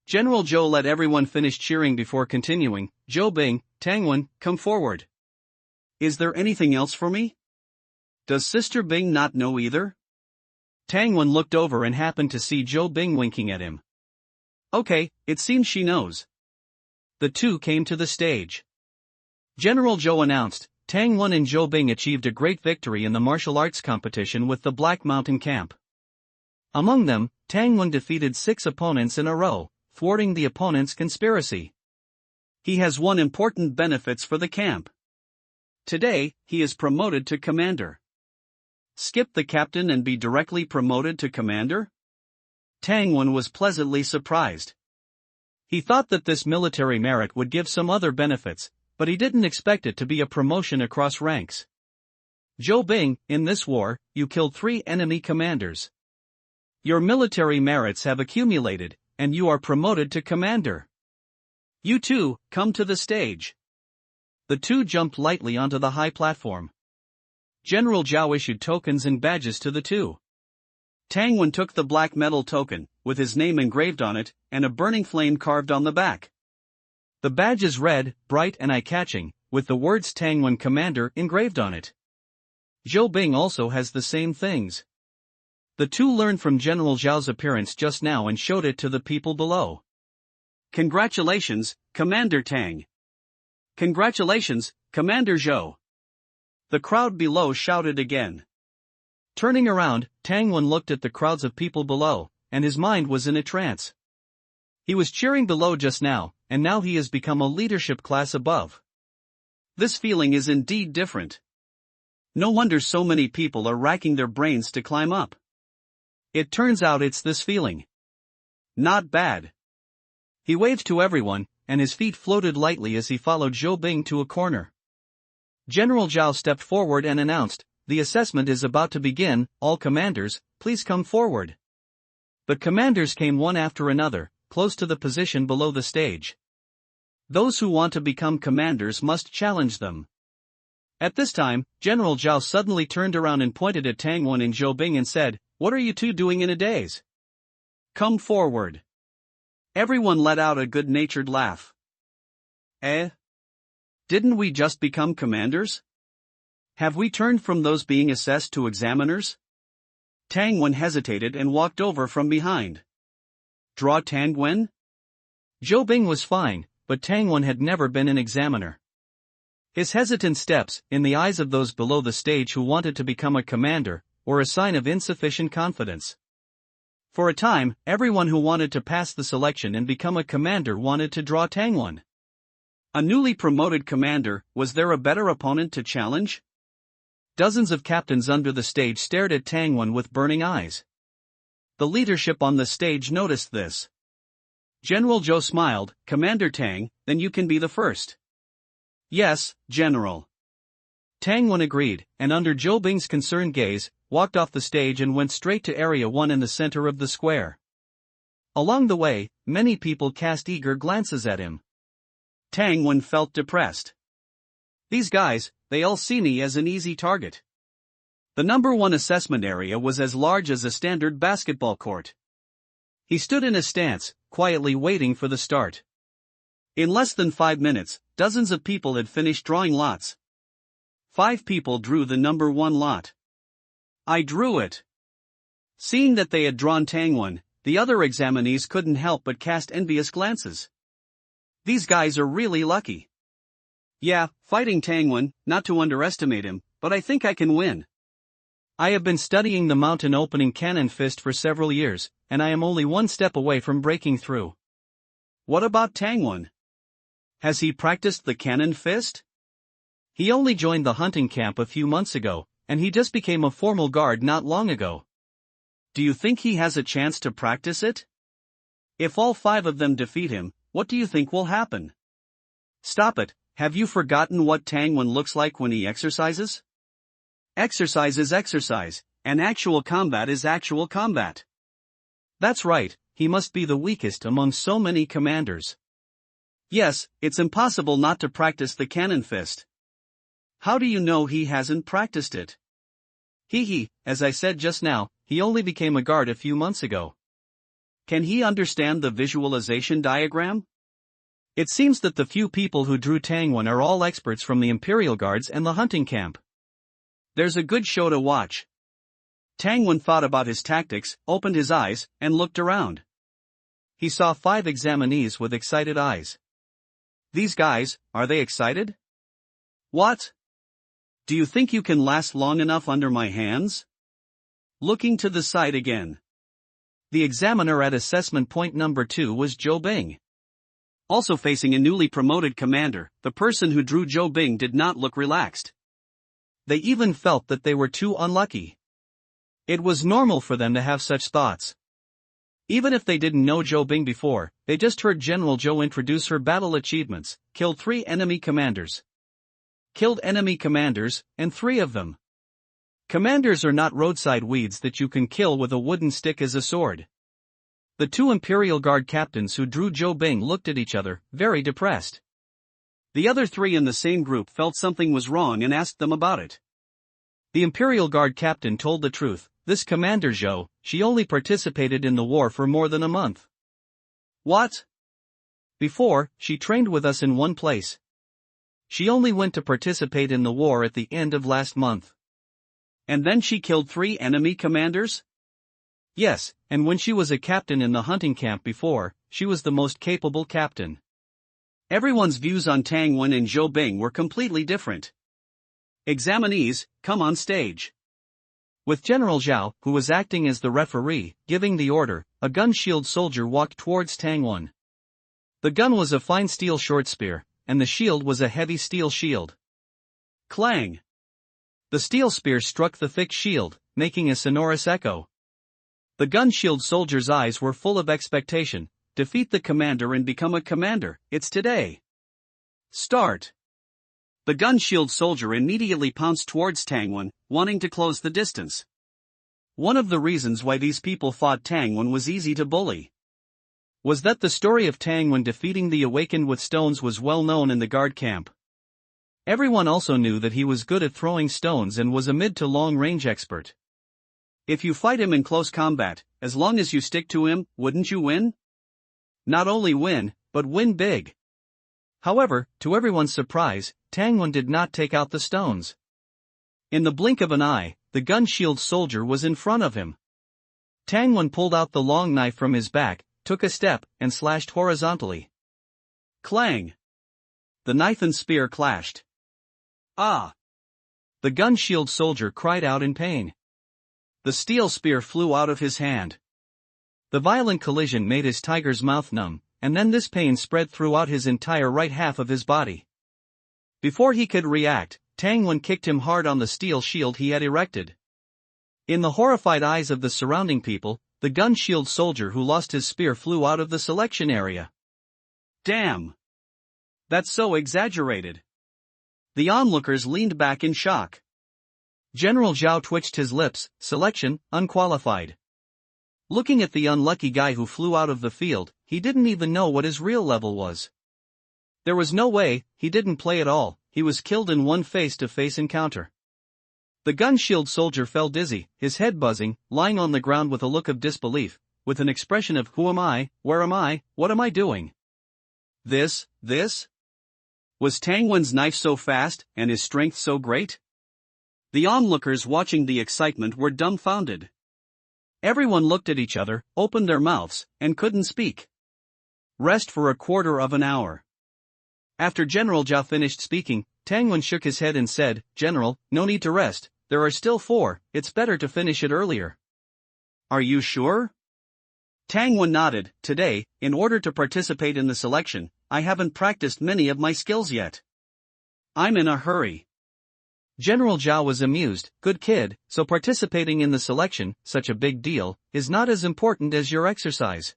S1: General Zhou let everyone finish cheering before continuing. Zhou Bing, Tang Wen, come forward. Is there anything else for me? Does Sister Bing not know either? Tang Wen looked over and happened to see Zhou Bing winking at him. Okay, it seems she knows. The 2 came to the stage. General Zhou announced, Tang Wen and Zhou Bing achieved a great victory in the martial arts competition with the Black Mountain Camp. Among them, Tang Wen defeated 6 opponents in a row, thwarting the opponent's conspiracy. He has won important benefits for the camp. Today, he is promoted to commander. Skip the captain and be directly promoted to commander? Tang Wen was pleasantly surprised. He thought that this military merit would give some other benefits, but he didn't expect it to be a promotion across ranks. Zhou Bing, in this war, you killed 3 enemy commanders. Your military merits have accumulated, and you are promoted to commander. You 2, come to the stage. The 2 jumped lightly onto the high platform. General Zhao issued tokens and badges to the 2. Tang Wen took the black metal token, with his name engraved on it, and a burning flame carved on the back. The badge is red, bright and eye-catching, with the words Tang Wen Commander engraved on it. Zhou Bing also has the same things. The 2 learned from General Zhao's appearance just now and showed it to the people below. Congratulations, Commander Tang. Congratulations, Commander Zhou. The crowd below shouted again. Turning around, Tang Wen looked at the crowds of people below, and his mind was in a trance. He was cheering below just now, and now he has become a leadership class above. This feeling is indeed different. No wonder so many people are racking their brains to climb up. It turns out it's this feeling. Not bad. He waved to everyone, and his feet floated lightly as he followed Zhou Bing to a corner. General Zhao stepped forward and announced, the assessment is about to begin, all commanders, please come forward. The commanders came one after another, close to the position below the stage. Those who want to become commanders must challenge them. At this time, General Zhao suddenly turned around and pointed at Tang Wen and Zhou Bing and said, "What are you two doing in a daze? Come forward." Everyone let out a good-natured laugh. Eh? Didn't we just become commanders? Have we turned from those being assessed to examiners? Tang Wen hesitated and walked over from behind. Draw Tang Wen? Zhou Bing was fine, but Tang Wen had never been an examiner. His hesitant steps, in the eyes of those below the stage who wanted to become a commander, were a sign of insufficient confidence. For a time, everyone who wanted to pass the selection and become a commander wanted to draw Tang Wen. A newly promoted commander, was there a better opponent to challenge? Dozens of captains under the stage stared at Tang Wen with burning eyes. The leadership on the stage noticed this. General Zhou smiled, "Commander Tang, then you can be the first." "Yes, General." Tang Wen agreed, and under Zhou Bing's concerned gaze, walked off the stage and went straight to Area 1 in the center of the square. Along the way, many people cast eager glances at him. Tang Wen felt depressed. These guys, they all see me as an easy target. The number 1 assessment area was as large as a standard basketball court. He stood in a stance, quietly waiting for the start. In less than 5 minutes, dozens of people had finished drawing lots. 5 people drew the number 1 lot. I drew it. Seeing that they had drawn Tang Wen, the other examinees couldn't help but cast envious glances. These guys are really lucky. Yeah, fighting Tang Wen, not to underestimate him, but I think I can win. I have been studying the mountain opening cannon fist for several years, and I am only 1 step away from breaking through. What about Tang Wen? Has he practiced the cannon fist? He only joined the hunting camp a few months ago, and he just became a formal guard not long ago. Do you think he has a chance to practice it? If all 5 of them defeat him, what do you think will happen? Stop it, have you forgotten what Tang Wen looks like when he exercises? Exercise is exercise, and actual combat is actual combat. That's right, he must be the weakest among so many commanders. Yes, it's impossible not to practice the cannon fist. How do you know he hasn't practiced it? As I said just now, he only became a guard a few months ago. Can he understand the visualization diagram? It seems that the few people who drew Tang Wen are all experts from the Imperial Guards and the hunting camp. There's a good show to watch. Tang Wen thought about his tactics, opened his eyes, and looked around. He saw 5 examinees with excited eyes. These guys, are they excited? What? Do you think you can last long enough under my hands? Looking to the side again. The examiner at assessment point number 2 was Zhou Bing. Also facing a newly promoted commander, the person who drew Zhou Bing did not look relaxed. They even felt that they were too unlucky. It was normal for them to have such thoughts. Even if they didn't know Zhou Bing before, they just heard General Zhou introduce her battle achievements: killed 3 enemy commanders. Killed enemy commanders, and 3 of them. Commanders are not roadside weeds that you can kill with a wooden stick as a sword. The 2 Imperial Guard captains who drew Zhou Bing looked at each other, very depressed. The other 3 in the same group felt something was wrong and asked them about it. The Imperial Guard captain told the truth: this Commander Zhou, she only participated in the war for more than a month. What? Before, she trained with us in one place. She only went to participate in the war at the end of last month. And then she killed 3 enemy commanders? Yes, and when she was a captain in the hunting camp before, she was the most capable captain. Everyone's views on Tang Wen and Zhou Bing were completely different. Examinees, come on stage. With General Zhao, who was acting as the referee, giving the order, a gun-shield soldier walked towards Tang Wen. The gun was a fine steel short spear, and the shield was a heavy steel shield. Clang! The steel spear struck the thick shield, making a sonorous echo. The gun-shield soldier's eyes were full of expectation. Defeat the commander and become a commander, it's today. Start! The gun-shield soldier immediately pounced towards Tang Wen, wanting to close the distance. One of the reasons why these people thought Tang Wen was easy to bully was that the story of Tang Wen defeating the Awakened with stones was well known in the guard camp. Everyone also knew that he was good at throwing stones and was a mid to long range expert.
S2: If you fight him in close combat, as long as you stick to him, wouldn't you win?
S1: Not only win, but win big. However, to everyone's surprise, Tangwon did not take out the stones. In the blink of an eye, the gun-shield soldier was in front of him. Tangwon pulled out the long knife from his back, took a step, and slashed horizontally.
S2: Clang! The knife and spear clashed. Ah!
S1: The gun-shield soldier cried out in pain.
S2: The steel spear flew out of his hand.
S1: The violent collision made his tiger's mouth numb, and then this pain spread throughout his entire right half of his body. Before he could react, Tangwon kicked him hard on the steel shield he had erected. In the horrified eyes of the surrounding people, the gun-shield soldier who lost his spear flew out of the selection area.
S2: Damn! That's so exaggerated. The onlookers leaned back in shock.
S1: General Zhao twitched his lips, selection, unqualified. Looking at the unlucky guy who flew out of the field, he didn't even know what his real level was. There was no way, he didn't play at all, he was killed in one face-to-face encounter. The gun-shield soldier fell dizzy, his head buzzing, lying on the ground with a look of disbelief, with an expression of who am I, where am I, what am I doing?
S2: This? Was Tangwon's knife so fast, and his strength so great? The onlookers watching the excitement were dumbfounded.
S1: Everyone looked at each other, opened their mouths, and couldn't speak.
S2: Rest for a quarter of an hour.
S1: After General Zhao finished speaking, Tangwon shook his head and said, General, no need to rest, there are still 4, it's better to finish it earlier.
S2: Are you sure? Tangwon nodded. Today, in order to participate in the selection, I haven't practiced many of my skills yet. I'm in a hurry.
S1: General Zhao was amused. Good kid, so participating in the selection, such a big deal, is not as important as your exercise.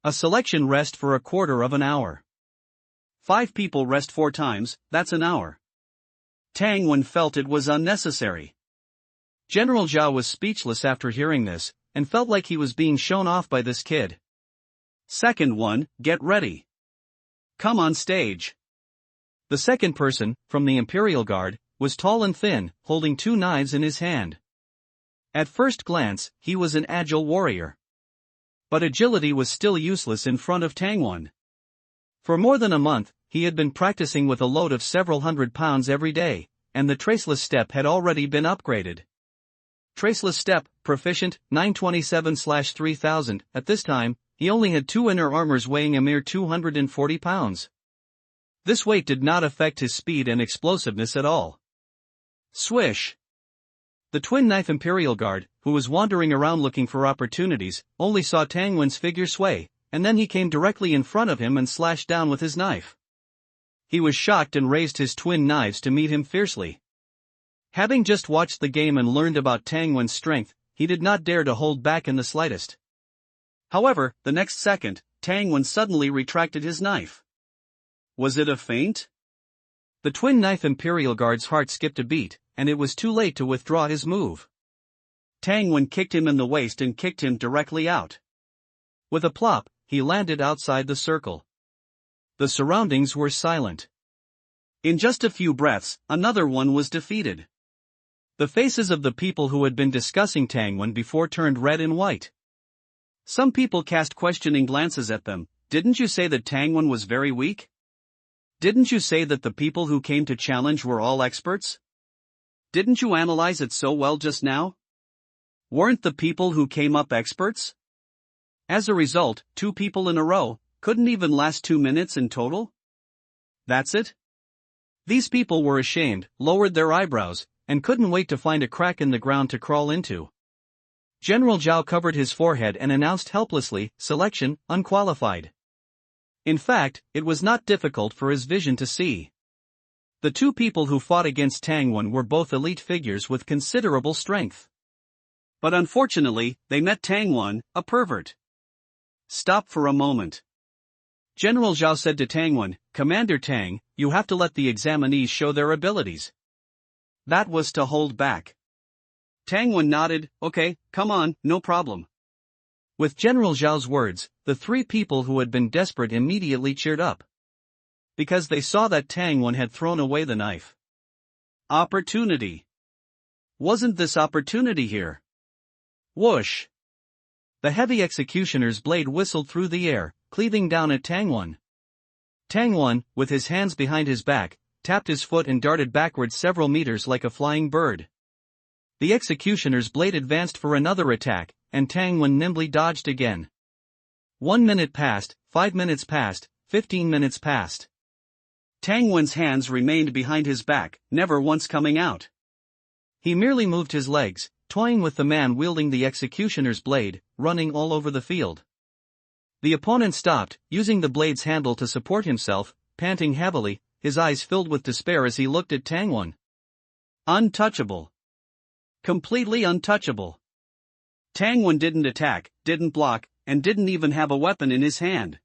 S1: A selection rest for a quarter of an hour.
S2: 5 people rest 4 times, that's an hour. Tangwon felt it was unnecessary.
S1: General Zhao was speechless after hearing this, and felt like he was being shown off by this kid.
S2: Second one, get ready. Come on stage.
S1: The second person, from the Imperial Guard, was tall and thin, holding 2 knives in his hand. At first glance, he was an agile warrior. But agility was still useless in front of Tangwon. For more than a month, he had been practicing with a load of several hundred pounds every day, and the traceless step had already been upgraded. Traceless step, proficient, 927/3000, at this time, he only had 2 inner armors weighing a mere 240 pounds. This weight did not affect his speed and explosiveness at all. Swish! The twin knife Imperial Guard, who was wandering around looking for opportunities, only saw Tangwon's figure sway, and then he came directly in front of him and slashed down with his knife. He was shocked and raised his twin knives to meet him fiercely. Having just watched the game and learned about Tangwon's strength, he did not dare to hold back in the slightest. However, the next second, Tangwon suddenly retracted his knife. Was it a feint? The twin knife Imperial Guard's heart skipped a beat, and it was too late to withdraw his move. Tangwon kicked him in the waist and kicked him directly out. With a plop, he landed outside the circle. The surroundings were silent. In just a few breaths, another one was defeated. The faces of the people who had been discussing Tangwon before turned red and white. Some people cast questioning glances at them. Didn't you say that Tangwon was very weak? Didn't you say that the people who came to challenge were all experts? Didn't you analyze it so well just now? Weren't the people who came up experts? As a result, 2 people in a row couldn't even last 2 minutes in total? That's it? These people were ashamed, lowered their eyebrows, and couldn't wait to find a crack in the ground to crawl into. General Zhao covered his forehead and announced helplessly, selection, unqualified. In fact, it was not difficult for his vision to see. The 2 people who fought against Tangwon were both elite figures with considerable strength. But unfortunately, they met Tangwon, a pervert. Stop for a moment. General Zhao said to Tangwon, Commander Tang, you have to let the examinees show their abilities. That was to hold back. Tangwon nodded, okay, come on, no problem. With General Zhao's words, the 3 people who had been desperate immediately cheered up.
S2: Because they saw that Tang Wen had thrown away the knife. Opportunity. Wasn't this opportunity here? Whoosh! The heavy executioner's blade whistled through the air, cleaving down at Tang Wen. Tang Wen, with his hands behind his back, tapped his foot and darted backwards several meters like a flying bird. The executioner's blade advanced for another attack, and Tang Wen nimbly dodged again. 1 minute passed, 5 minutes passed, 15 minutes passed. Tang Wen's hands remained behind his back, never once coming out. He merely moved his legs, toying with the man wielding the executioner's blade, running all over the field. The opponent stopped, using the blade's handle to support himself, panting heavily, his eyes filled with despair as he looked at Tang Wen. Untouchable. Completely untouchable. Tang Wen didn't attack, didn't block, and didn't even have a weapon in his hand.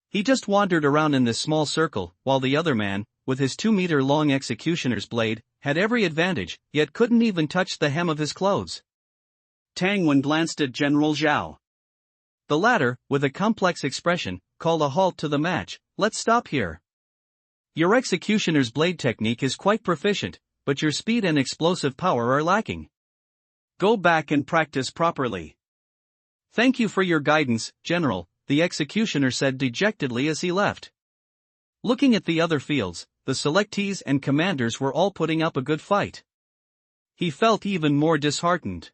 S2: He just wandered around in this small circle, while the other man, with his 2-meter-long executioner's blade, had every advantage, yet couldn't even touch the hem of his clothes. Tang Wen glanced at General Zhao. The latter, with a complex expression, called a halt to the match. Let's stop here. Your executioner's blade technique is quite proficient, but your speed and explosive power are lacking. Go back and practice properly. Thank you for your guidance, General, the executioner said dejectedly as he left. Looking at the other fields, the selectees and commanders were all putting up a good fight. He felt even more disheartened.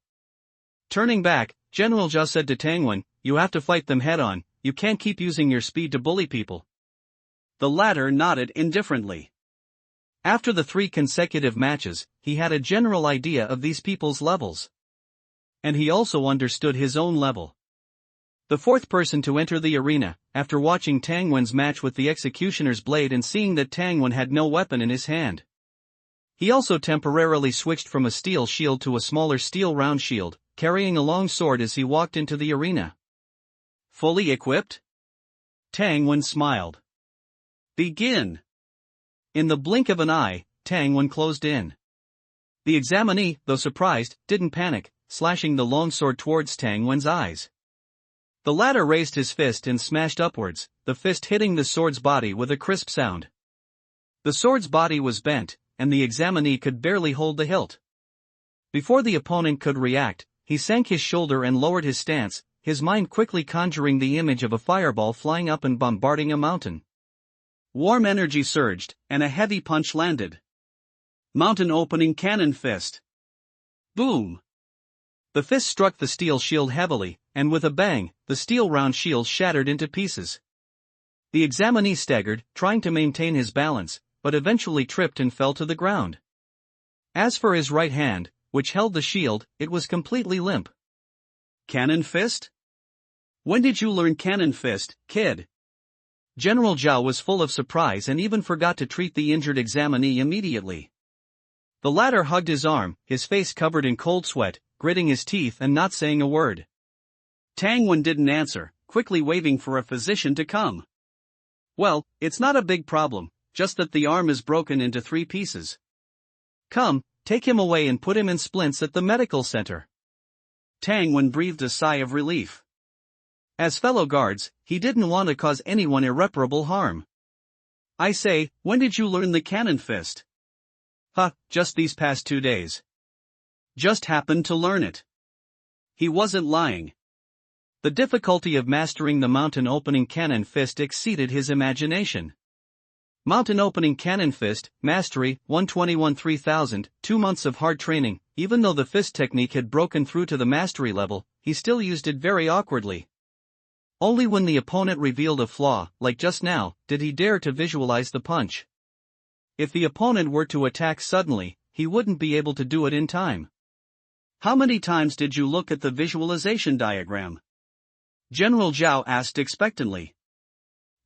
S2: Turning back, General Zhao said to Tang Wen, "You have to fight them head-on, you can't keep using your speed to bully people." The latter nodded indifferently. After the 3 consecutive matches, he had a general idea of these people's levels. And he also understood his own level. The 4th person to enter the arena, after watching Tang Wen's match with the executioner's blade and seeing that Tang Wen had no weapon in his hand. He also temporarily switched from a steel shield to a smaller steel round shield, carrying a long sword as he walked into the arena. Fully equipped? Tang Wen smiled. Begin! In the blink of an eye, Tang Wen closed in. The examinee, though surprised, didn't panic, slashing the long sword towards Tang Wen's eyes. The latter raised his fist and smashed upwards, the fist hitting the sword's body with a crisp sound. The sword's body was bent, and the examinee could barely hold the hilt. Before the opponent could react, he sank his shoulder and lowered his stance, his mind quickly conjuring the image of a fireball flying up and bombarding a mountain. Warm energy surged, and a heavy punch landed. Mountain opening cannon fist. Boom! The fist struck the steel shield heavily, and with a bang, the steel round shield shattered into pieces. The examinee staggered, trying to maintain his balance, but eventually tripped and fell to the ground. As for his right hand, which held the shield, it was completely limp. Cannon fist? When did you learn cannon fist, kid? General Zhao was full of surprise and even forgot to treat the injured examinee immediately. The latter hugged his arm, his face covered in cold sweat, gritting his teeth and not saying a word. Tang Wen didn't answer, quickly waving for a physician to come. Well, it's not a big problem, just that the arm is broken into 3 pieces. Come, take him away and put him in splints at the medical center. Tang Wen breathed a sigh of relief. As fellow guards, he didn't want to cause anyone irreparable harm. I say, when did you learn the cannon fist? Just these past 2 days. Just happened to learn it. He wasn't lying. The difficulty of mastering the mountain opening cannon fist exceeded his imagination. Mountain opening cannon fist, mastery, 121-3000, 2 months of hard training. Even though the fist technique had broken through to the mastery level, he still used it very awkwardly. Only when the opponent revealed a flaw, like just now, did he dare to visualize the punch. If the opponent were to attack suddenly, he wouldn't be able to do it in time. How many times did you look at the visualization diagram? General Zhao asked expectantly.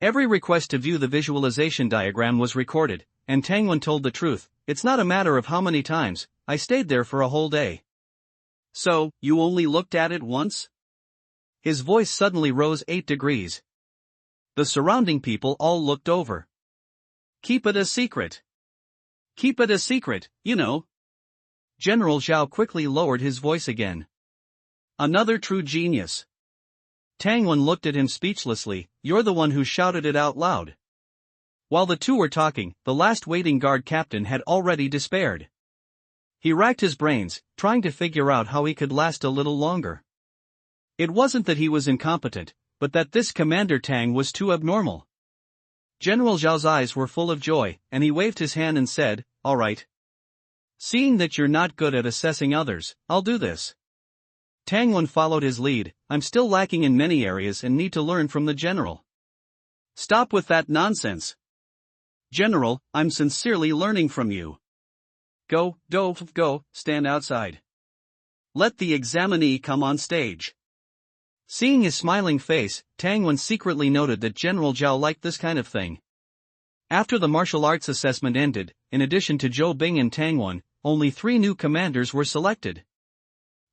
S2: Every request to view the visualization diagram was recorded, and Tang Wen told the truth. It's not a matter of how many times, I stayed there for a whole day. So, you only looked at it once? His voice suddenly rose 8 degrees. The surrounding people all looked over. Keep it a secret. Keep it a secret, you know. General Zhao quickly lowered his voice again. Another true genius. Tang Wen looked at him speechlessly. You're the one who shouted it out loud.
S1: While the two were talking, the last waiting guard captain had already despaired. He racked his brains, trying to figure out how he could last a little longer. It wasn't that he was incompetent, but that this Commander Tang was too abnormal. General Zhao's eyes were full of joy, and he waved his hand and said, "All right. Seeing that you're not good at assessing others, I'll do this." Tang Wen followed his lead. "I'm still lacking in many areas and need to learn from the general."
S2: "Stop with that nonsense. General, I'm sincerely learning from you. Go, stand outside. Let the examinee come on stage."
S1: Seeing his smiling face, Tang Wen secretly noted that General Zhao liked this kind of thing. After the martial arts assessment ended, in addition to Zhou Bing and Tang Wen, only 3 new commanders were selected.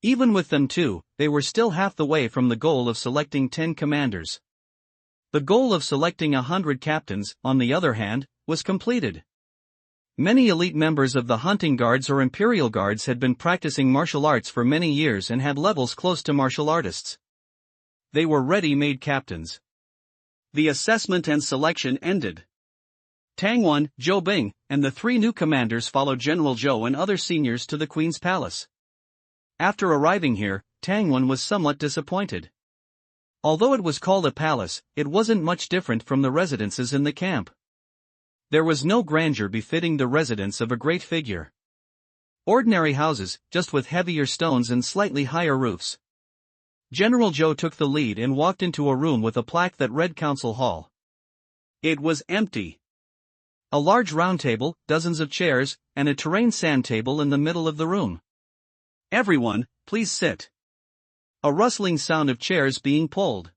S1: Even with them too, they were still half the way from the goal of selecting 10 commanders. The goal of selecting 100 captains, on the other hand, was completed. Many elite members of the hunting guards or imperial guards had been practicing martial arts for many years and had levels close to martial artists. They were ready-made captains.
S2: The assessment and selection ended. Tang Wen, Zhou Bing, and the 3 new commanders followed General Zhou and other seniors to the Queen's palace. After arriving here, Tang Wen was somewhat disappointed. Although it was called a palace, it wasn't much different from the residences in the camp. There was no grandeur befitting the residence of a great figure. Ordinary houses, just with heavier stones and slightly higher roofs. General Zhou took the lead and walked into a room with a plaque that read Council Hall. It was empty.
S1: A large round table, dozens of chairs, and a terrain sand table in the middle of the room.
S2: "Everyone, please sit."
S1: A rustling sound of chairs being pulled.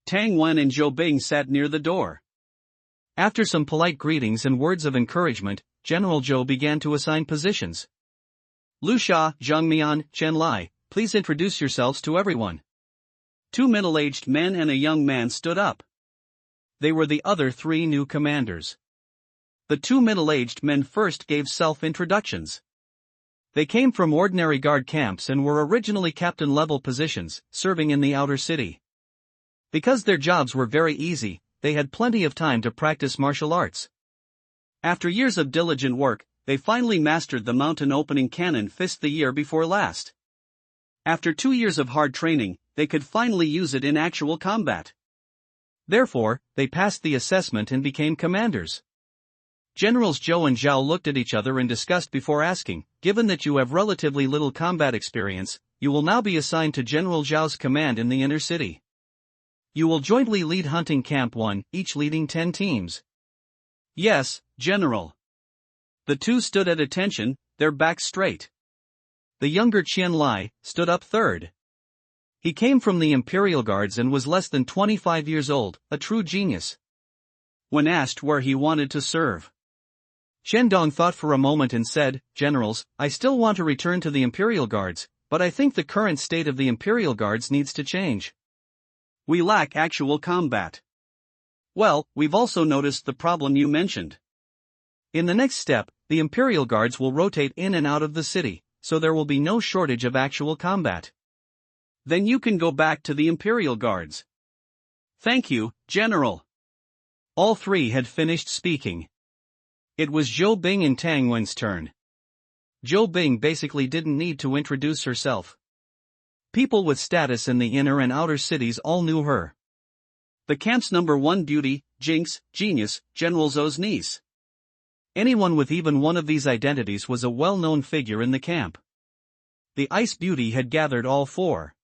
S2: Tang Wen and Zhou Bing sat near the door.
S1: After some polite greetings and words of encouragement, General Zhou began to assign positions. "Lu Sha, Zhang Mian, Chen Lai, please introduce yourselves to everyone."
S2: 2 middle-aged men and a young man stood up.
S1: They were the other 3 new commanders. The 2 middle-aged men first gave self-introductions. They came from ordinary guard camps and were originally captain-level positions, serving in the outer city. Because their jobs were very easy, they had plenty of time to practice martial arts. After years of diligent work, they finally mastered the mountain opening cannon fist the year before last. After 2 years of hard training, they could finally use it in actual combat. Therefore, they passed the assessment and became commanders. Generals Zhou and Zhao looked at each other in disgust before asking, "Given that you have relatively little combat experience, you will now be assigned to General Zhao's command in the inner city. You will jointly lead hunting camp 1, each leading 10 teams."
S2: "Yes, General." The 2 stood at attention, their backs straight.
S1: The younger Qian Lai stood up third. He came from the Imperial Guards and was less than 25 years old, a true genius.
S2: When asked where he wanted to serve,
S1: Shen Dong thought for a moment and said, "Generals, I still want to return to the Imperial Guards, but I think the current state of the Imperial Guards needs to change.
S2: We lack actual combat. Well, we've also noticed the problem you mentioned.
S1: In the next step, the Imperial Guards will rotate in and out of the city, so there will be no shortage of actual combat."
S2: "Then you can go back to the Imperial Guards." "Thank you, General."
S1: All 3 had finished speaking. It was Zhou Bing and Tang Wen's turn. Zhou Bing basically didn't need to introduce herself. People with status in the inner and outer cities all knew her.
S2: The camp's #1 beauty, Jinx, genius, General Zhou's niece.
S1: Anyone with even one of these identities was a well-known figure in the camp. The Ice Beauty had gathered all 4.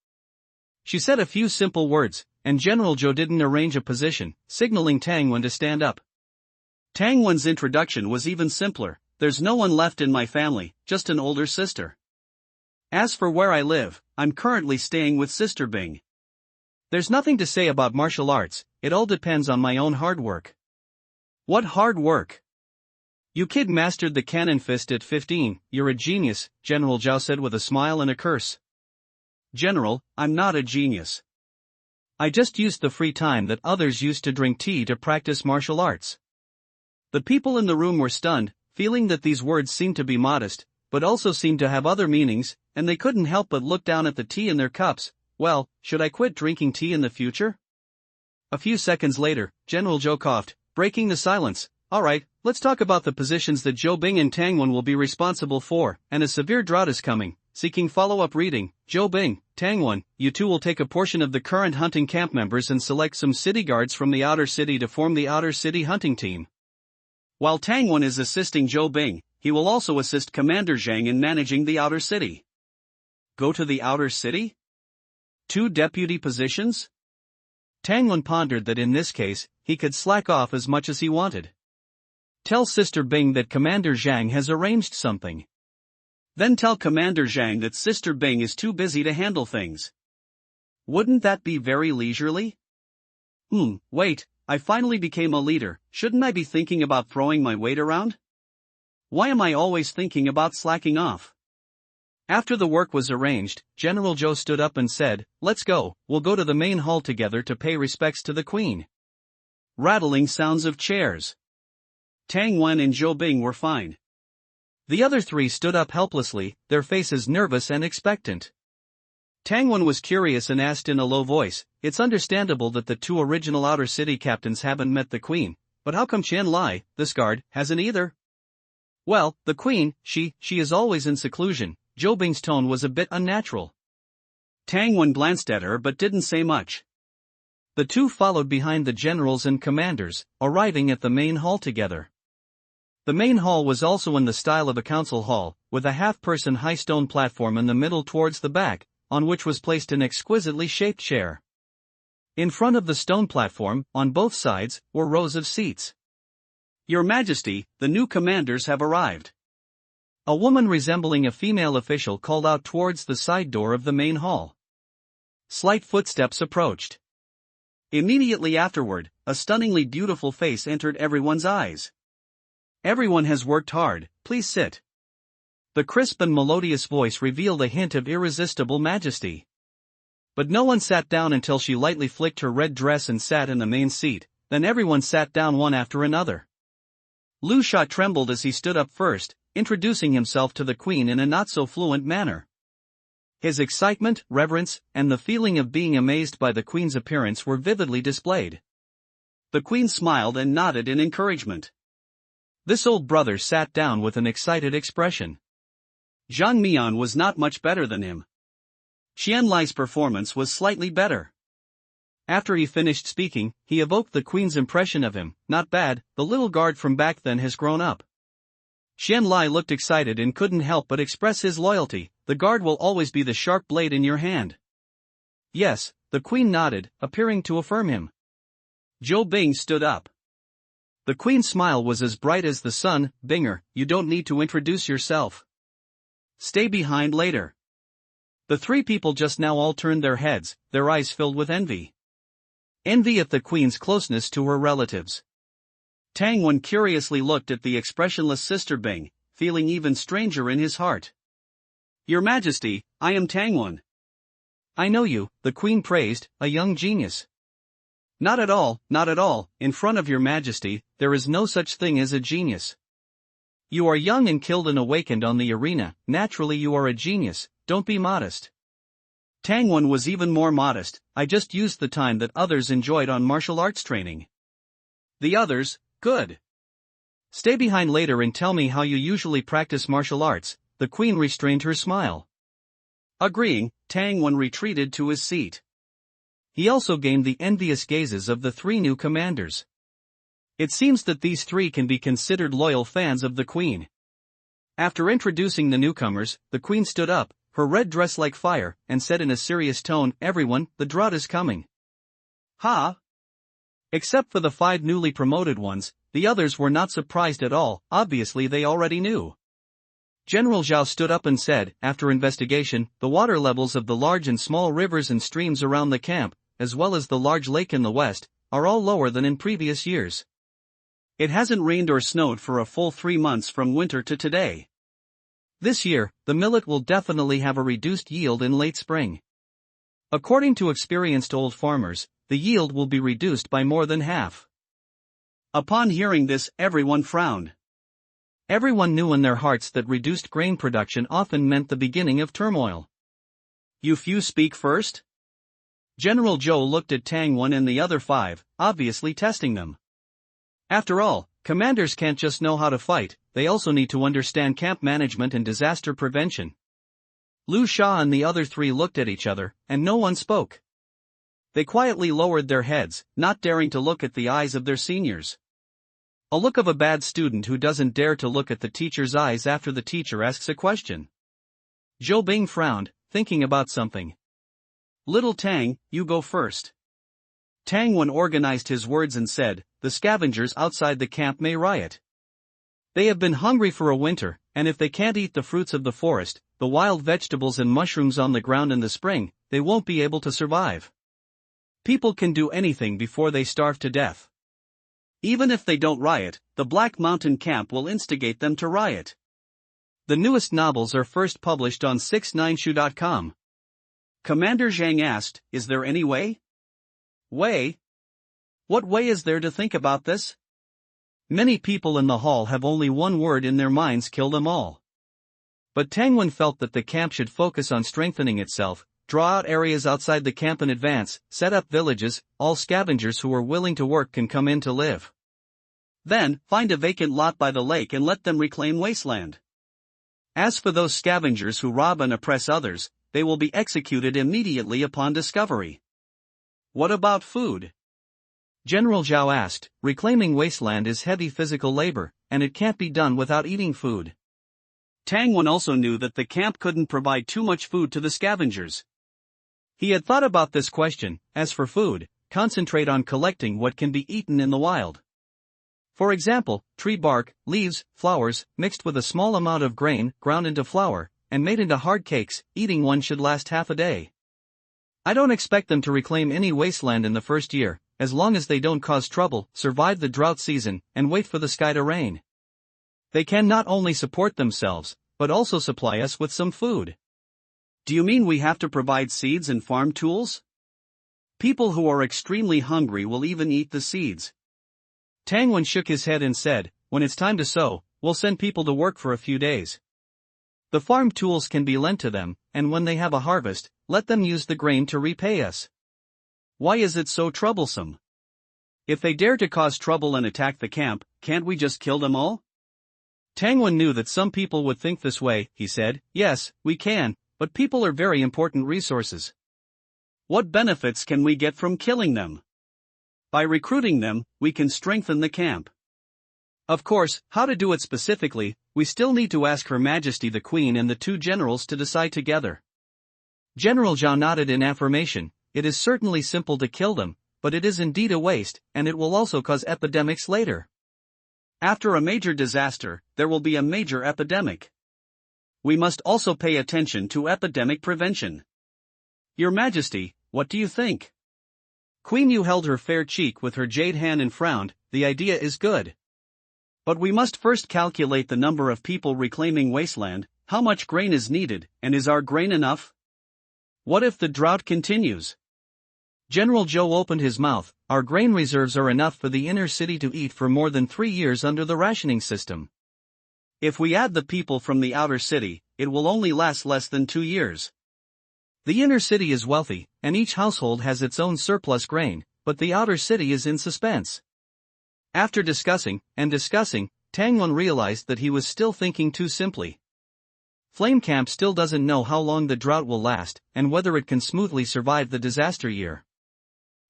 S1: She said a few simple words, and General Zhou didn't arrange a position, signaling Tang Wen to stand up.
S2: Tang Wen's introduction was even simpler. "There's no one left in my family, just an older sister. As for where I live, I'm currently staying with Sister Bing.
S1: There's nothing to say about martial arts, it all depends on my own hard work."
S2: "What hard work?"
S1: "You kid mastered the cannon fist at 15, you're a genius," General Zhao said with a smile and a curse.
S2: "General, I'm not a genius.
S1: I just used the free time that others used to drink tea to practice martial arts." The people in the room were stunned, feeling that these words seemed to be modest, but also seemed to have other meanings, and they couldn't help but look down at the tea in their cups. "Well, should I quit drinking tea in the future?" A few seconds later, General Zhou coughed, breaking the silence. Alright, let's talk about the positions that Zhou Bing and Tang Wen will be responsible for, and a severe drought is coming. Seeking follow-up reading, Zhou Bing, Tang Wen, you two will take a portion of the current hunting camp members and select some city guards from the outer city to form the outer city hunting team. While Tang Wen is assisting Zhou Bing, he will also assist Commander Zhang in managing the outer city. Go to the outer city? 2 deputy positions? Tang Wen pondered that in this case, he could slack off as much as he wanted. Tell Sister Bing that Commander Zhang has arranged something. Then tell Commander Zhang that Sister Bing is too busy to handle things. Wouldn't that be very leisurely? Wait, I finally became a leader, shouldn't I be thinking about throwing my weight around? Why am I always thinking about slacking off? After the work was arranged, General Zhou stood up and said, "Let's go, we'll go to the main hall together to pay respects to the Queen." Rattling sounds of chairs. Tang Wen and Zhou Bing were fine. The other 3 stood up helplessly, their faces nervous and expectant. Tang Wen was curious and asked in a low voice, "It's understandable that the 2 original outer city captains haven't met the Queen, but how come Qian Lai, this guard, hasn't either?" "Well, the Queen, she is always in seclusion." Zhou Bing's tone was a bit unnatural. Tang Wen glanced at her but didn't say much. The 2 followed behind the generals and commanders, arriving at the main hall together. The main hall was also in the style of a council hall, with a half-person high stone platform in the middle towards the back, on which was placed an exquisitely shaped chair. In front of the stone platform, on both sides, were rows of seats. "Your Majesty, the new commanders have arrived." A woman resembling a female official called out towards the side door of the main hall. Slight footsteps approached. Immediately afterward, a stunningly beautiful face entered everyone's eyes. "Everyone has worked hard, please sit." The crisp and melodious voice revealed a hint of irresistible majesty. But no one sat down until she lightly flicked her red dress and sat in the main seat, then everyone sat down one after another. Lu Sha trembled as he stood up first, introducing himself to the Queen in a not-so-fluent manner. His excitement, reverence, and the feeling of being amazed by the Queen's appearance were vividly displayed. The Queen smiled and nodded in encouragement. This old brother sat down with an excited expression. Zhang Mian was not much better than him. Qian Lai's performance was slightly better. After he finished speaking, he evoked the Queen's impression of him. "Not bad, the little guard from back then has grown up." Qian Lai looked excited and couldn't help but express his loyalty. "The guard will always be the sharp blade in your hand." "Yes," the Queen nodded, appearing to affirm him. Zhou Bing stood up. The Queen's smile was as bright as the sun. "Binger, you don't need to introduce yourself. Stay behind later." The 3 people just now all turned their heads, their eyes filled with envy. Envy at the Queen's closeness to her relatives. Tang Wen curiously looked at the expressionless Sister Bing, feeling even stranger in his heart. "Your Majesty, I am Tang Wen." "I know you," the Queen praised, "a young genius." Not at all, in front of your Majesty, there is no such thing as a genius. You are young and killed and awakened on the arena, naturally you are a genius, don't be modest." Tang Wen was even more modest. "I just used the time that others enjoyed on martial arts training." The others, "Good. Stay behind later and tell me how you usually practice martial arts." The Queen restrained her smile. Agreeing, Tang Wen retreated to his seat. He also gained the envious gazes of the 3 new commanders. It seems that these 3 can be considered loyal fans of the Queen. After introducing the newcomers, the Queen stood up, her red dress like fire, and said in a serious tone, "Everyone, the drought is coming." "Ha!" Except for the 5 newly promoted ones, the others were not surprised at all, obviously they already knew. General Zhao stood up and said, "After investigation, the water levels of the large and small rivers and streams around the camp, as well as the large lake in the west, are all lower than in previous years. It hasn't rained or snowed for a full 3 months from winter to today. This year, the millet will definitely have a reduced yield in late spring. According to experienced old farmers, the yield will be reduced by more than half." Upon hearing this, everyone frowned. Everyone knew in their hearts that reduced grain production often meant the beginning of turmoil. "You few speak first?" General Zhou looked at Tang Wen and the other 5, obviously testing them. After all, commanders can't just know how to fight, they also need to understand camp management and disaster prevention. Lu Sha and the other three looked at each other, and no one spoke. They quietly lowered their heads, not daring to look at the eyes of their seniors. A look of a bad student who doesn't dare to look at the teacher's eyes after the teacher asks a question. Zhou Bing frowned, thinking about something. "Little Tang, you go first." Tang Wen organized his words and said, "The scavengers outside the camp may riot. They have been hungry for a winter, and if they can't eat the fruits of the forest, the wild vegetables and mushrooms on the ground in the spring, they won't be able to survive. People can do anything before they starve to death. Even if they don't riot, the Black Mountain Camp will instigate them to riot." The newest novels are first published on 69shu.com. Commander Zhang asked, "Is there any way?" "Way? What way is there to think about this?" Many people in the hall have only one word in their minds: kill them all. But Tang Wen felt that the camp should focus on strengthening itself, draw out areas outside the camp in advance, set up villages, all scavengers who are willing to work can come in to live. Then, find a vacant lot by the lake and let them reclaim wasteland. As for those scavengers who rob and oppress others, they will be executed immediately upon discovery. What about food? General Zhao asked. Reclaiming wasteland is heavy physical labor, and it can't be done without eating food. Tang Wen also knew that the camp couldn't provide too much food to the scavengers. He had thought about this question. As for food, concentrate on collecting what can be eaten in the wild. For example, tree bark, leaves, flowers, mixed with a small amount of grain, ground into flour, and made into hard cakes. Eating one should last half a day. I don't expect them to reclaim any wasteland in the first year, as long as they don't cause trouble, survive the drought season, and wait for the sky to rain. They can not only support themselves, but also supply us with some food. Do you mean we have to provide seeds and farm tools? People who are extremely hungry will even eat the seeds. Tang Wen shook his head and said, when it's time to sow, we'll send people to work for a few days. The farm tools can be lent to them, and when they have a harvest, let them use the grain to repay us. Why is it so troublesome? If they dare to cause trouble and attack the camp, can't we just kill them all? Tang Wen knew that some people would think this way. He said, yes, we can, but people are very important resources. What benefits can we get from killing them? By recruiting them, we can strengthen the camp. Of course, how to do it specifically, we still need to ask Her Majesty the Queen and the two generals to decide together. General Zhao nodded in affirmation. It is certainly simple to kill them, but it is indeed a waste, and it will also cause epidemics later. After a major disaster, there will be a major epidemic. We must also pay attention to epidemic prevention. Your Majesty, what do you think? Queen Yu held her fair cheek with her jade hand and frowned. The idea is good. But we must first calculate the number of people reclaiming wasteland, how much grain is needed, and is our grain enough? What if the drought continues? General Zhou opened his mouth. Our grain reserves are enough for the inner city to eat for more than 3 years under the rationing system. If we add the people from the outer city, it will only last less than 2 years. The inner city is wealthy, and each household has its own surplus grain, but the outer city is in suspense. After discussing, Tang Wen realized that he was still thinking too simply. Flame Camp still doesn't know how long the drought will last, and whether it can smoothly survive the disaster year.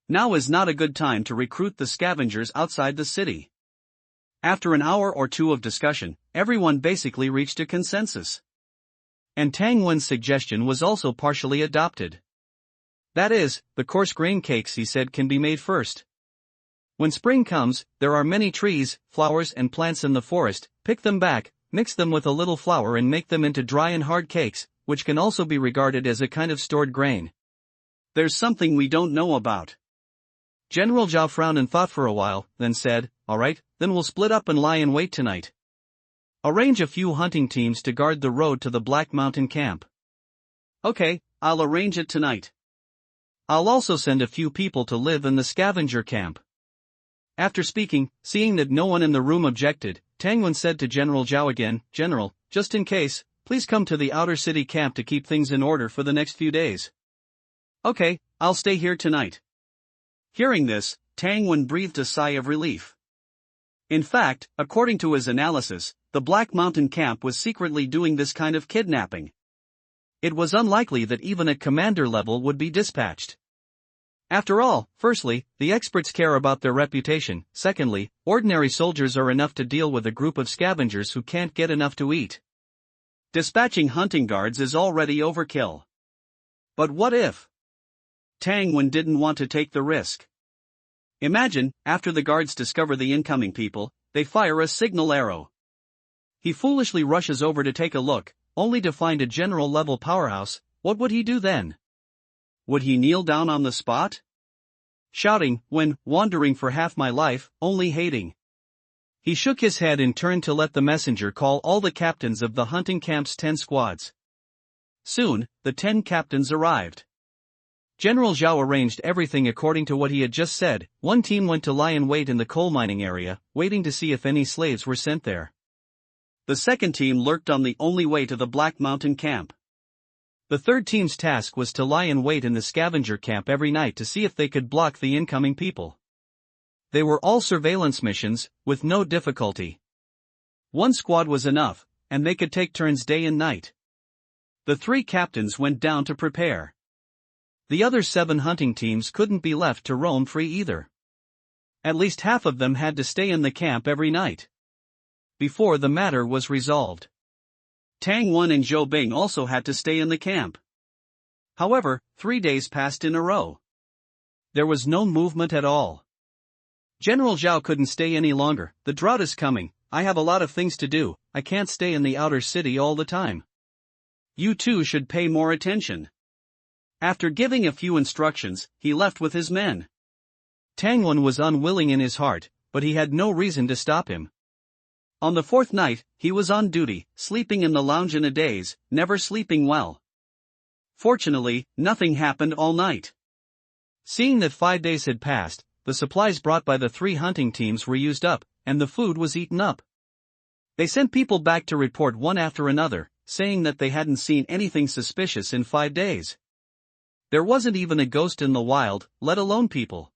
S1: Now is not a good time to recruit the scavengers outside the city. After an hour or two of discussion, everyone basically reached a consensus. And Tang Wen's suggestion was also partially adopted. That is, the coarse grain cakes he said can be made first. When spring comes, there are many trees, flowers and plants in the forest. Pick them back, mix them with a little flour and make them into dry and hard cakes, which can also be regarded as a kind of stored grain. There's something we don't know about. General Zhao frowned and thought for a while, then said, all right, then we'll split up and lie in wait tonight. Arrange a few hunting teams to guard the road to the Black Mountain Camp. Okay, I'll arrange it tonight. I'll also send a few people to live in the scavenger camp. After speaking, seeing that no one in the room objected, Tang Wen said to General Zhao again, General, just in case, please come to the outer city camp to keep things in order for the next few days. Okay, I'll stay here tonight. Hearing this, Tang Wen breathed a sigh of relief.
S2: In fact, according to his analysis, the Black Mountain camp was secretly doing this kind of kidnapping. It was unlikely that even at commander level would be dispatched. After all, firstly, the experts care about their reputation, secondly, ordinary soldiers are enough to deal with a group of scavengers who can't get enough to eat. Dispatching hunting guards is already overkill. But what if Tang Wen didn't want to take the risk? Imagine, after the guards discover the incoming people, they fire a signal arrow. He foolishly rushes over to take a look, only to find a general-level powerhouse. What would he do then? Would he kneel down on the spot? Shouting, when, wandering for half my life, only hating. He shook his head and turned to let the messenger call all the captains of the hunting camp's 10 squads. Soon, the 10 captains arrived. General Zhao arranged everything according to what he had just said. One team went to lie in wait in the coal mining area, waiting to see if any slaves were sent there. The second team lurked on the only way to the Black Mountain camp. The third team's task was to lie in wait in the scavenger camp every night to see if they could block the incoming people. They were all surveillance missions, with no difficulty. One squad was enough, and they could take turns day and night. The 3 captains went down to prepare. The other 7 hunting teams couldn't be left to roam free either. At least half of them had to stay in the camp every night. Before the matter was resolved, Tang Wen and Zhou Bing also had to stay in the camp. However, 3 days passed in a row. There was no movement at all. General Zhao couldn't stay any longer. The drought is coming, I have a lot of things to do, I can't stay in the outer city all the time. You two should pay more attention. After giving a few instructions, he left with his men. Tang Wen was unwilling in his heart, but he had no reason to stop him. On the 4th night, he was on duty, sleeping in the lounge in a daze, never sleeping well. Fortunately, nothing happened all night. Seeing that 5 days had passed, the supplies brought by the 3 hunting teams were used up, and the food was eaten up. They sent people back to report one after another, saying that they hadn't seen anything suspicious in 5 days. There wasn't even a ghost in the wild, let alone people.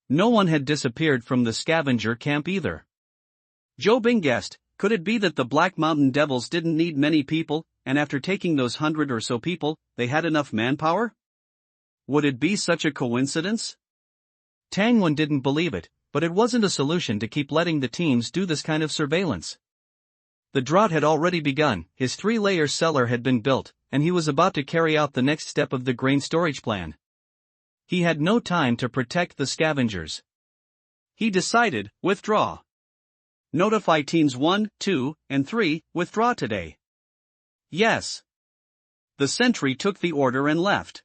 S2: No one had disappeared from the scavenger camp either. Zhou Bing guessed, could it be that the Black Mountain Devils didn't need many people, and after taking those 100 or so people, they had enough manpower? Would it be such a coincidence? Tang Wen didn't believe it, but it wasn't a solution to keep letting the teams do this kind of surveillance. The drought had already begun, his 3-layer cellar had been built, and he was about to carry out the next step of the grain storage plan. He had no time to protect the scavengers. He decided, withdraw. Notify teams 1, 2, and 3, withdraw today. Yes. The sentry took the order and left.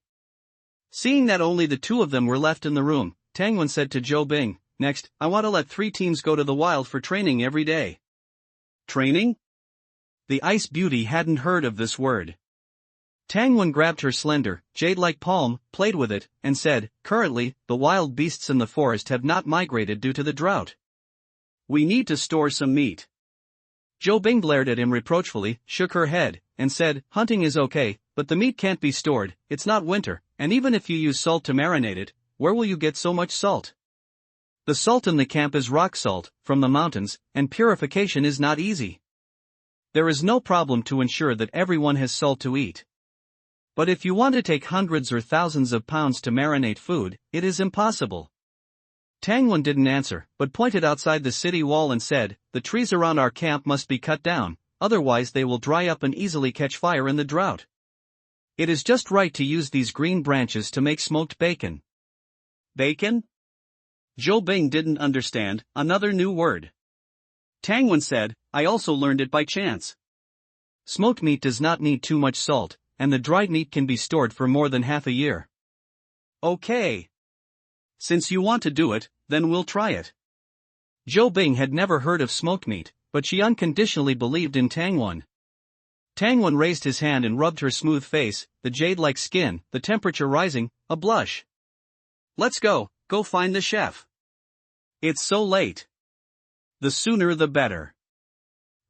S2: Seeing that only the 2 of them were left in the room, Tang Wen said to Zhou Bing, next, I want to let 3 teams go to the wild for training every day. Training? The Ice Beauty hadn't heard of this word. Tang Wen grabbed her slender, jade-like palm, played with it, and said, currently, the wild beasts in the forest have not migrated due to the drought. We need to store some meat. Zhou Bing glared at him reproachfully, shook her head, and said, hunting is okay, but the meat can't be stored, it's not winter, and even if you use salt to marinate it, where will you get so much salt? The salt in the camp is rock salt, from the mountains, and purification is not easy. There is no problem to ensure that everyone has salt to eat. But if you want to take hundreds or thousands of pounds to marinate food, it is impossible. Tang Wen didn't answer, but pointed outside the city wall and said, the trees around our camp must be cut down, otherwise they will dry up and easily catch fire in the drought. It is just right to use these green branches to make smoked bacon. Bacon? Zhou Bing didn't understand, another new word. Tang Wen said, I also learned it by chance. Smoked meat does not need too much salt, and the dried meat can be stored for more than half a year. Okay. Since you want to do it, then we'll try it. Zhou Bing had never heard of smoked meat, but she unconditionally believed in Tang Wen. Tang Wen raised his hand and rubbed her smooth face, the jade-like skin, the temperature rising, a blush. Let's go find the chef. It's so late. The sooner the better.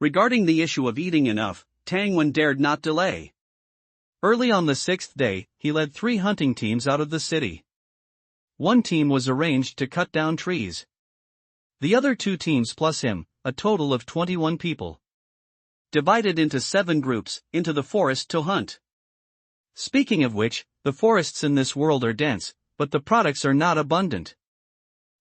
S2: Regarding the issue of eating enough, Tang Wen dared not delay. Early on the 6th day, he led 3 hunting teams out of the city. One team was arranged to cut down trees.
S1: The other 2 teams plus him, a total of 21 people,
S2: divided into 7 groups, into the forest to hunt.
S1: Speaking of which, the forests in this world are dense, but the products are not abundant.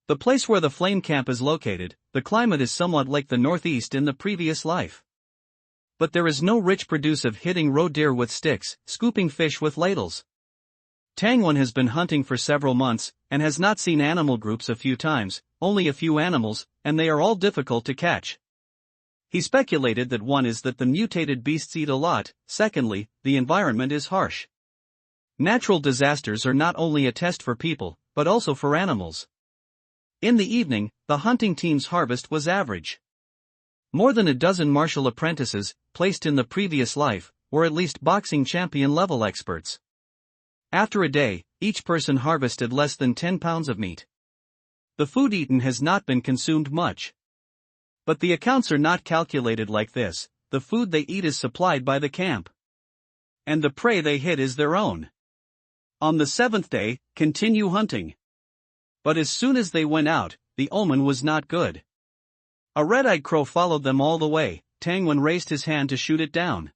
S1: The place where the flame camp is located, the climate is somewhat like the Northeast in the previous life. But there is no rich produce of hitting roe deer with sticks, scooping fish with ladles. Tangwon has been hunting for several months, and has not seen animal groups a few times, only a few animals, and they are all difficult to catch. He speculated that one is that the mutated beasts eat a lot, secondly, the environment is harsh. Natural disasters are not only a test for people, but also for animals. In the evening, the hunting team's harvest was average. More than a dozen martial apprentices, placed in the previous life, were at least boxing champion level experts. After a day, each person harvested less than 10 pounds of meat. The food eaten has not been consumed much. But the accounts are not calculated like this. The food they eat is supplied by the camp, and the prey they hit is their own. On the 7th day, continue hunting. But as soon as they went out, the omen was not good. A red-eyed crow followed them all the way. Tangwon raised his hand to shoot it down.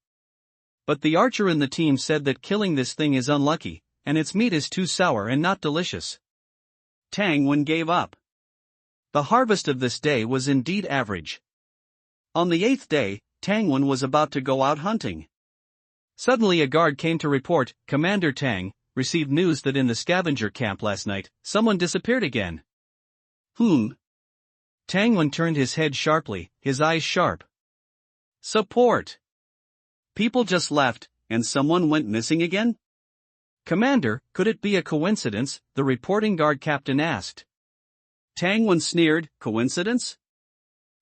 S1: But the archer in the team said that killing this thing is unlucky, and its meat is too sour and not delicious.
S2: Tangwon gave up.
S1: The harvest of this day was indeed average.
S2: On the 8th day, Tangwon was about to go out hunting.
S1: Suddenly a guard came to report, Commander Tang received news that in the scavenger camp last night, someone disappeared again.
S2: Whom?
S1: Tangwon turned his head sharply, his eyes sharp.
S2: Support! People just left, and someone went missing again?
S1: Commander, could it be a coincidence? The reporting guard captain asked.
S2: Tangwon sneered, coincidence?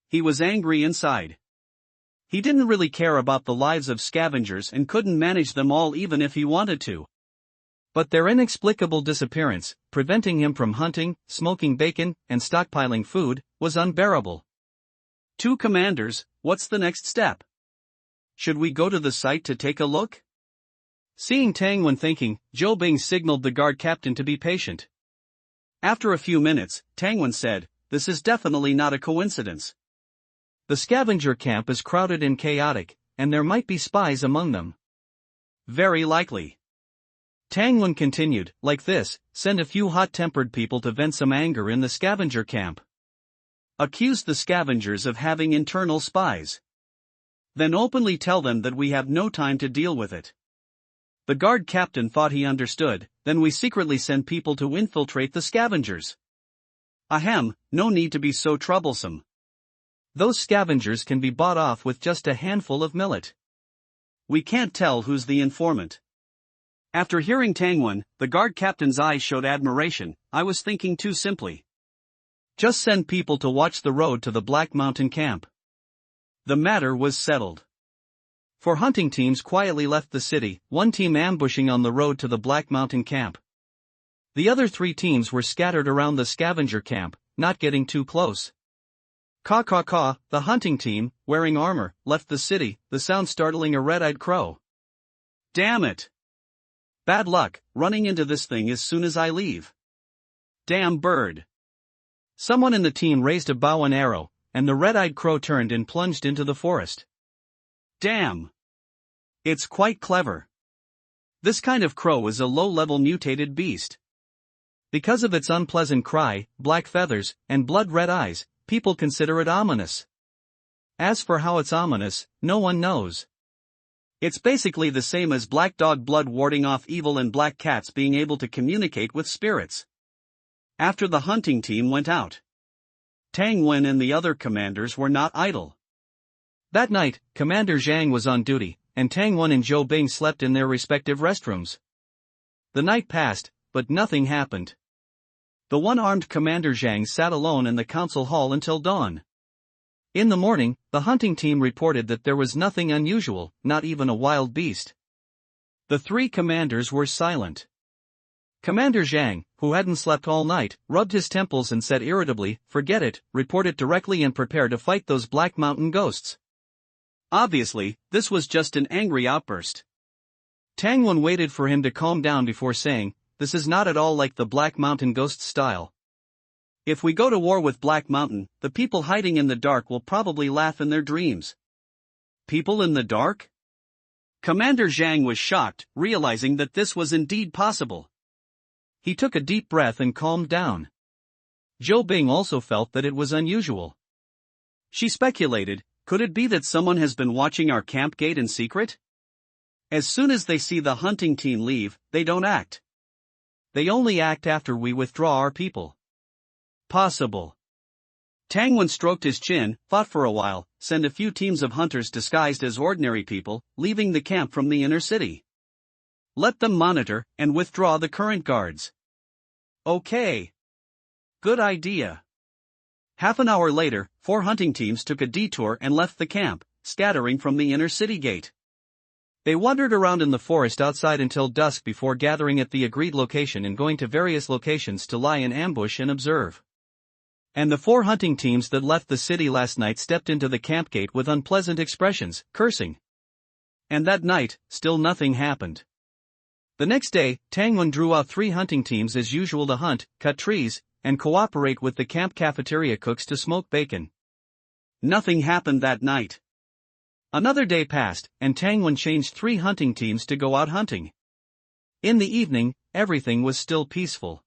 S2: He was angry inside. He didn't really care about the lives of scavengers and couldn't manage them all even if he wanted to.
S1: But their inexplicable disappearance, preventing him from hunting, smoking bacon, and stockpiling food, was unbearable.
S2: 2 commanders, what's the next step? Should we go to the site to take a look?
S1: Seeing Tangwon thinking, Zhou Bing signaled the guard captain to be patient.
S2: After a few minutes, Tangwon said, this is definitely not a coincidence.
S1: The scavenger camp is crowded and chaotic, and there might be spies among them.
S2: Very likely.
S1: Tangwon continued, like this, send a few hot-tempered people to vent some anger in the scavenger camp.
S2: Accuse the scavengers of having internal spies. Then openly tell them that we have no time to deal with it. The guard captain thought he understood, then we secretly send people to infiltrate the scavengers. Ahem, no need to be so troublesome.
S1: Those scavengers can be bought off with just a handful of millet.
S2: We can't tell who's the informant. After hearing Tangwon, the guard captain's eyes showed admiration. I was thinking too simply.
S1: Just send people to watch the road to the Black Mountain camp.
S2: The matter was settled.
S1: 4 hunting teams quietly left the city, 1 team ambushing on the road to the Black Mountain camp. The other 3 teams were scattered around the scavenger camp, not getting too close. Caw caw caw, the hunting team, wearing armor, left the city, the sound startling a red-eyed crow.
S2: Damn it! Bad luck, running into this thing as soon as I leave. Damn bird!
S1: Someone in the team raised a bow and arrow, and the red-eyed crow turned and plunged into the forest.
S2: Damn! It's quite clever. This kind of crow is a low-level mutated beast.
S1: Because of its unpleasant cry, black feathers, and blood-red eyes, people consider it ominous. As for how it's ominous, no one knows.
S2: It's basically the same as black dog blood warding off evil and black cats being able to communicate with spirits. After the hunting team went out, Tangwon and the other commanders were not idle.
S1: That night, Commander Zhang was on duty, and Tangwon and Zhou Bing slept in their respective restrooms. The night passed, but nothing happened. The one-armed Commander Zhang sat alone in the council hall until dawn. In the morning, the hunting team reported that there was nothing unusual, not even a wild beast. The 3 commanders were silent. Commander Zhang, who hadn't slept all night, rubbed his temples and said irritably, forget it, report it directly and prepare to fight those Black Mountain ghosts.
S2: Obviously, this was just an angry outburst.
S1: Tangwon waited for him to calm down before saying, this is not at all like the Black Mountain ghost style.
S2: If we go to war with Black Mountain, the people hiding in the dark will probably laugh in their dreams. People in the dark? Commander Zhang was shocked, realizing that this was indeed possible.
S1: He took a deep breath and calmed down. Zhou Bing also felt that it was unusual.
S2: She speculated, could it be that someone has been watching our camp gate in secret? As soon as they see the hunting team leave, they don't act.
S1: They only act after we withdraw our people.
S2: Possible. Tang Wen stroked his chin, thought for a while, send a few teams of hunters disguised as ordinary people, leaving the camp from the inner city. Let them monitor, and withdraw the current guards. Okay. Good idea. Half an hour later, 4 hunting teams took a detour and left the camp, scattering from the inner city gate.
S1: They wandered around in the forest outside until dusk before gathering at the agreed location and going to various locations to lie in ambush and observe. And the 4 hunting teams that left the city last night stepped into the camp gate with unpleasant expressions, cursing. And that night, still nothing happened. The next day, Tang Wen drew out 3 hunting teams as usual to hunt, cut trees, and cooperate with the camp cafeteria cooks to smoke bacon.
S2: Nothing happened that night.
S1: Another day passed, and Tang Wen changed 3 hunting teams to go out hunting. In the evening, everything was still peaceful.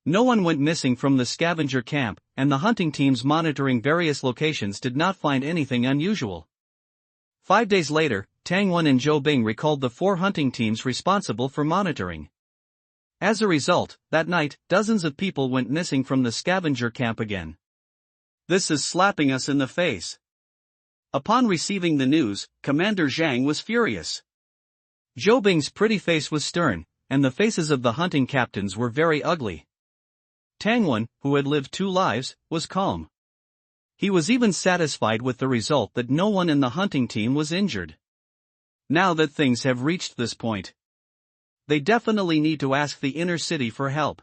S1: No one went missing from the scavenger camp, and the hunting teams monitoring various locations did not find anything unusual. 5 days later, Tang Wen and Zhou Bing recalled the 4 hunting teams responsible for monitoring. As a result, that night, dozens of people went missing from the scavenger camp again.
S2: This is slapping us in the face. Upon receiving the news, Commander Zhang was furious.
S1: Zhou Bing's pretty face was stern, and the faces of the hunting captains were very ugly. Tang Wen, who had lived 2 lives, was calm. He was even satisfied with the result that no one in the hunting team was injured. Now that things have reached this point, they definitely need to ask the inner city for help.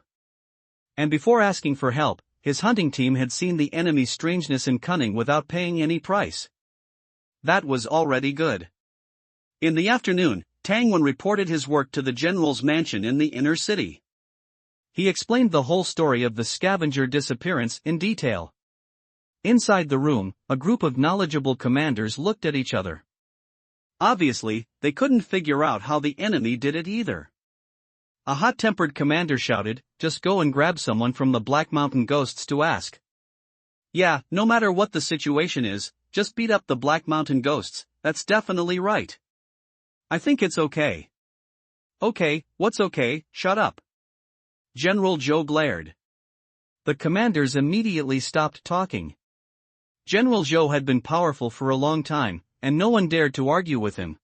S1: And before asking for help, his hunting team had seen the enemy's strangeness and cunning without paying any price. That was already good. In the afternoon, Tang Wen reported his work to the general's mansion in the inner city. He explained the whole story of the scavenger disappearance in detail. Inside the room, a group of knowledgeable commanders looked at each other. Obviously, they couldn't figure out how the enemy did it either. A hot-tempered commander shouted, "Just go and grab someone from the Black Mountain Ghosts to ask." Yeah, no matter what the situation is, just beat up the Black Mountain Ghosts, that's definitely right. I think it's okay. Okay, what's okay? Shut up. General Zhou glared. The commanders immediately stopped talking. General Zhou had been powerful for a long time, and no one dared to argue with him.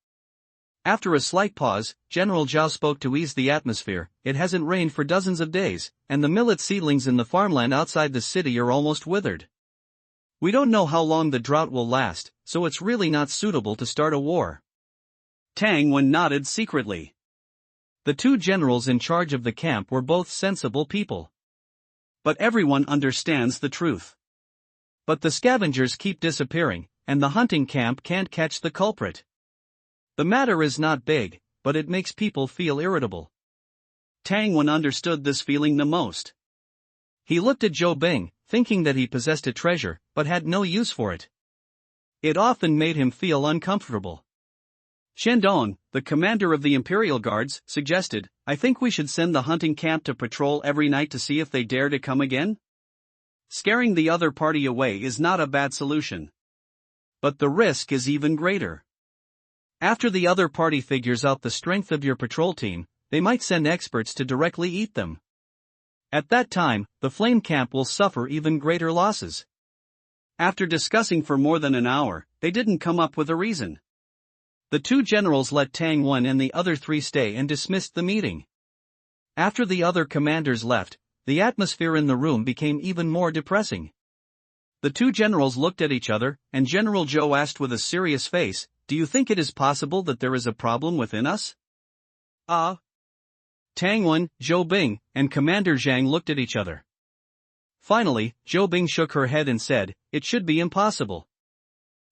S1: After a slight pause, General Zhao spoke to ease the atmosphere. It hasn't rained for dozens of days, and the millet seedlings in the farmland outside the city are almost withered. We don't know how long the drought will last, so it's really not suitable to start a war. Tang Wen nodded secretly. The 2 generals in charge of the camp were both sensible people. But everyone understands the truth. But the scavengers keep disappearing, and the hunting camp can't catch the culprit. The matter is not big, but it makes people feel irritable. Tang Wen understood this feeling the most. He looked at Zhou Bing, thinking that he possessed a treasure, but had no use for it. It often made him feel uncomfortable. Shandong, the commander of the Imperial Guards, suggested, "I think we should send the hunting camp to patrol every night to see if they dare to come again." Scaring the other party away is not a bad solution. But the risk is even greater. After the other party figures out the strength of your patrol team, they might send experts to directly eat them. At that time, the flame camp will suffer even greater losses. After discussing for more than an hour, they didn't come up with a reason. The 2 generals let Tang Wen and the other 3 stay and dismissed the meeting. After the other commanders left, the atmosphere in the room became even more depressing. The 2 generals looked at each other, and General Zhou asked with a serious face, "Do you think it is possible that there is a problem within us?" Tang Wen, Zhou Bing, and Commander Zhang looked at each other. Finally, Zhou Bing shook her head and said, "It should be impossible.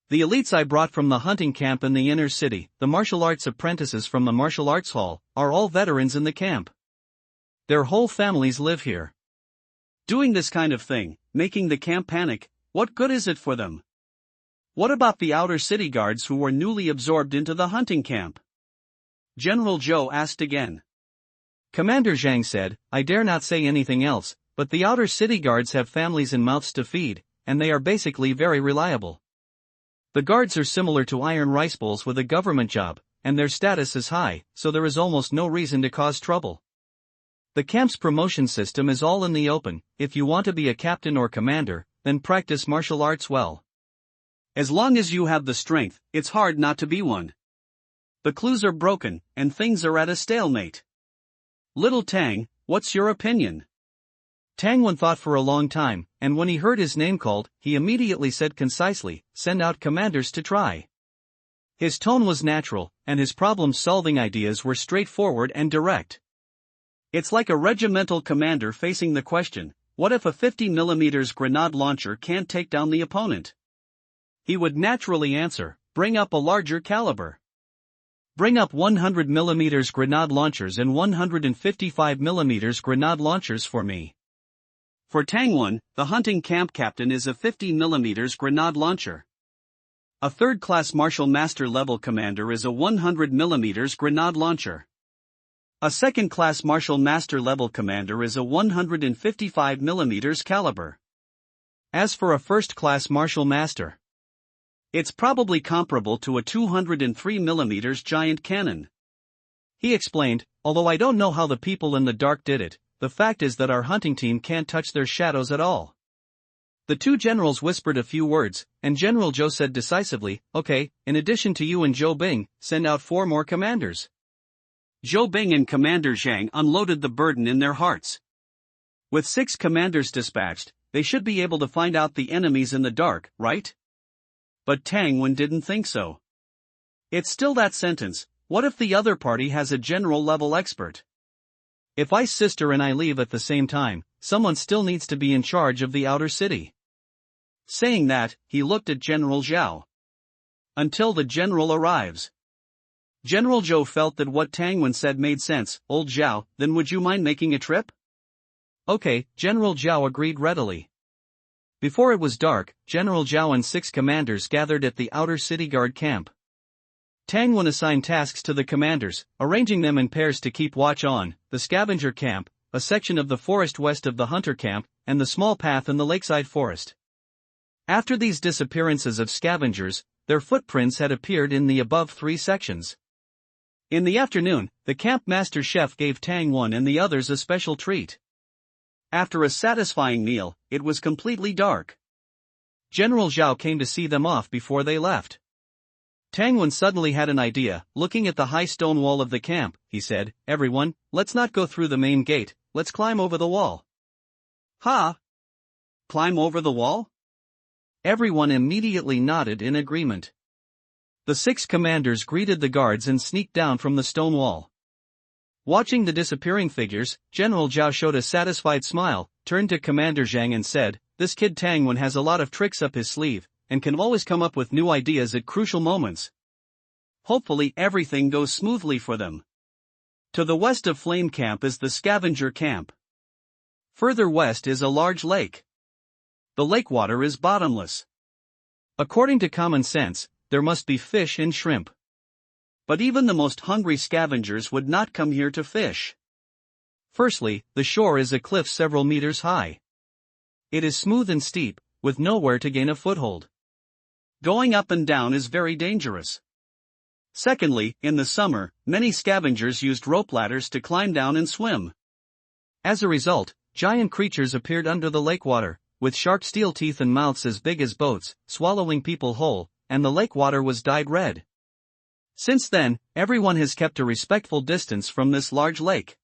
S1: The elites I brought from the hunting camp in the inner city, the martial arts apprentices from the martial arts hall, are all veterans in the camp. Their whole families live here.
S2: Doing this kind of thing, making the camp panic, what good is it for them? What about the outer city guards who were newly absorbed into the hunting camp? General Zhou asked again.
S1: Commander Zhang said, I dare not say anything else, but the outer city guards have families and mouths to feed, and they are basically very reliable. The guards are similar to iron rice bowls with a government job, and their status is high, so there is almost no reason to cause trouble. The camp's promotion system is all in the open. If you want to be a captain or commander, then practice martial arts well.
S2: As long as you have the strength, it's hard not to be one. The clues are broken, and things are at a stalemate. Little Tang, what's your opinion?
S1: Tang Wen thought for a long time, and when he heard his name called, he immediately said concisely, send out commanders to try. His tone was natural, and his problem-solving ideas were straightforward and direct.
S2: It's like a regimental commander facing the question, what if a 50mm grenade launcher can't take down the opponent? He would naturally answer, bring up a larger caliber.
S1: Bring up 100mm grenade launchers and 155mm grenade launchers for me.
S2: For Tang Wen, the hunting camp captain is a 50mm grenade launcher. A third-class martial master level commander is a 100mm grenade launcher. A second-class martial master level commander is a 155mm caliber.
S1: As for a first-class martial master,
S2: it's probably comparable to a 203mm giant cannon.
S1: He explained, although I don't know how the people in the dark did it, the fact is that our hunting team can't touch their shadows at all. The two generals whispered a few words, and General Zhou said decisively, okay, in addition to you and Zhou Bing, send out 4 more commanders.
S2: Zhou Bing and Commander Zhang unloaded the burden in their hearts. With 6 commanders dispatched, they should be able to find out the enemies in the dark, right? But Tang Wen didn't think so. It's still that sentence, what if the other party has a general-level expert?
S1: If Ice Sister and I leave at the same time, someone still needs to be in charge of the outer city.
S2: Saying that, he looked at General Zhao. Until the general arrives. General Zhou felt that what Tang Wen said made sense. Old Zhao, then would you mind making a trip?
S1: Okay, General Zhao agreed readily. Before it was dark, General Zhao and 6 commanders gathered at the outer city guard camp. Tang Wen assigned tasks to the commanders, arranging them in pairs to keep watch on the scavenger camp, a section of the forest west of the hunter camp, and the small path in the lakeside forest. After these disappearances of scavengers, their footprints had appeared in the above 3 sections. In the afternoon, the camp master chef gave Tang Wen and the others a special treat. After a satisfying meal, it was completely dark. General Zhao came to see them off before they left. Tang Wen suddenly had an idea. Looking at the high stone wall of the camp, he said, everyone, let's not go through the main gate, let's climb over the wall.
S2: Ha! Climb over the wall?
S1: Everyone immediately nodded in agreement. The 6 commanders greeted the guards and sneaked down from the stone wall. Watching the disappearing figures, General Zhao showed a satisfied smile, turned to Commander Zhang and said, this kid Tang Wen has a lot of tricks up his sleeve, and can always come up with new ideas at crucial moments. Hopefully everything goes smoothly for them. To the west of Flame Camp is the scavenger camp. Further west is a large lake. The lake water is bottomless. According to common sense, there must be fish and shrimp. But even the most hungry scavengers would not come here to fish. Firstly, the shore is a cliff several meters high. It is smooth and steep, with nowhere to gain a foothold. Going up and down is very dangerous. Secondly, in the summer, many scavengers used rope ladders to climb down and swim. As a result, giant creatures appeared under the lake water, with sharp steel teeth and mouths as big as boats, swallowing people whole, and the lake water was dyed red. Since then, everyone has kept a respectful distance from this large lake.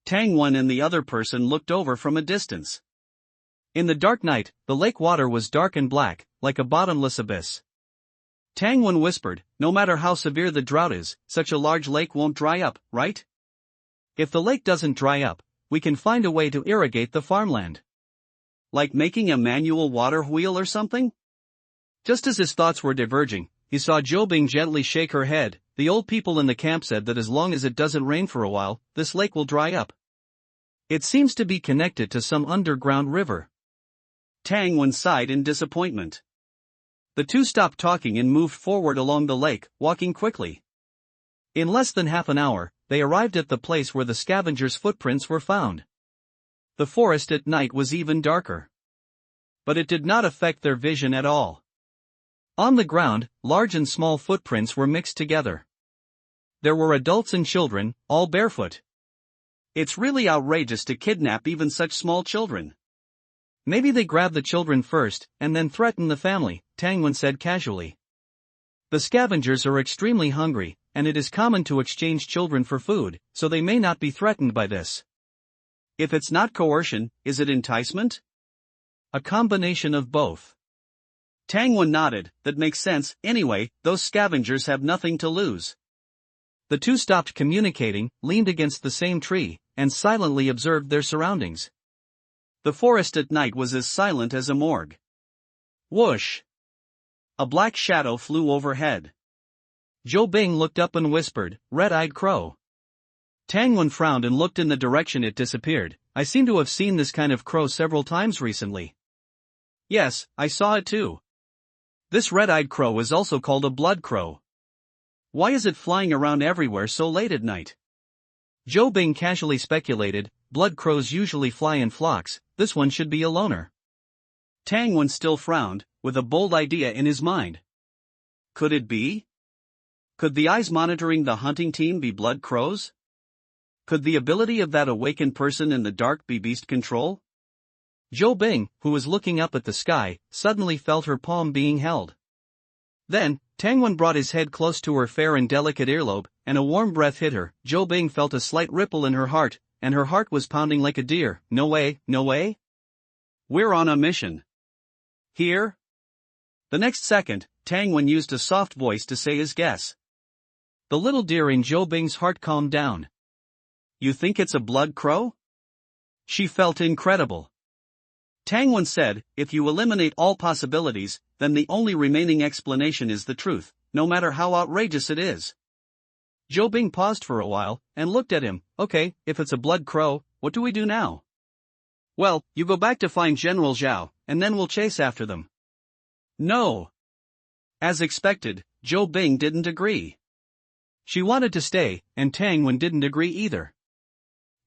S1: Tang Wen and the other person looked over from a distance. In the dark night, the lake water was dark and black, like a bottomless abyss. Tang Wen whispered, no matter how severe the drought is, such a large lake won't dry up, right? If the lake doesn't dry up, we can find a way to irrigate the farmland. Like making a manual water wheel or something? Just as his thoughts were diverging, he saw Zhou Bing gently shake her head. The old people in the camp said that as long as it doesn't rain for a while, this lake will dry up. It seems to be connected to some underground river.
S2: Tang Wen sighed in disappointment. The two stopped talking and moved forward along the lake, walking quickly.
S1: In less than half an hour, they arrived at the place where the scavengers' footprints were found. The forest at night was even darker. But it did not affect their vision at all. On the ground, large and small footprints were mixed together. There were adults and children, all barefoot.
S2: It's really outrageous to kidnap even such small children.
S1: Maybe they grabbed the children first, and then threatened the family, Tang Wen said casually. The scavengers are extremely hungry, and it is common to exchange children for food, so they may not be threatened by this.
S2: If it's not coercion, is it enticement?
S1: A combination of both.
S2: Tang Wen nodded. That makes sense. Anyway, those scavengers have nothing to lose.
S1: The two stopped communicating, leaned against the same tree, and silently observed their surroundings.
S2: The forest at night was as silent as a morgue.
S1: Whoosh!
S2: A black shadow flew overhead.
S1: Zhou Bing looked up and whispered, "Red-eyed crow." Tang Wen frowned and looked in the direction it disappeared. "I seem to have seen this kind of crow several times recently."
S2: "Yes, I saw it too.
S1: This red-eyed crow is also called a blood crow.
S2: Why is it flying around everywhere so late at night?"
S1: Zhou Bing casually speculated, "Blood crows usually fly in flocks, this one should be a loner."
S2: Tang Wen still frowned, with a bold idea in his mind. Could it be? Could the eyes monitoring the hunting team be blood crows? Could the ability of that awakened person in the dark be beast control?
S1: Zhou Bing, who was looking up at the sky, suddenly felt her palm being held. Then, Tang Wen brought his head close to her fair and delicate earlobe, and a warm breath hit her. Zhou Bing felt a slight ripple in her heart, and her heart was pounding like a deer. "No way, no way?
S2: We're on a mission. Here?" The next second, Tang Wen used a soft voice to say his guess.
S1: The little deer in Zhou Bing's heart calmed down.
S2: "You think it's a blood crow?"
S1: She felt incredible.
S2: Tang Wen said, "If you eliminate all possibilities, then the only remaining explanation is the truth, no matter how outrageous it is."
S1: Zhou Bing paused for a while, and looked at him. "Okay, if it's a blood crow, what do we do now?"
S2: "Well, you go back to find General Zhao, and then we'll chase after them."
S1: "No."
S2: As expected, Zhou Bing didn't agree.
S1: She wanted to stay, and Tang Wen didn't agree either.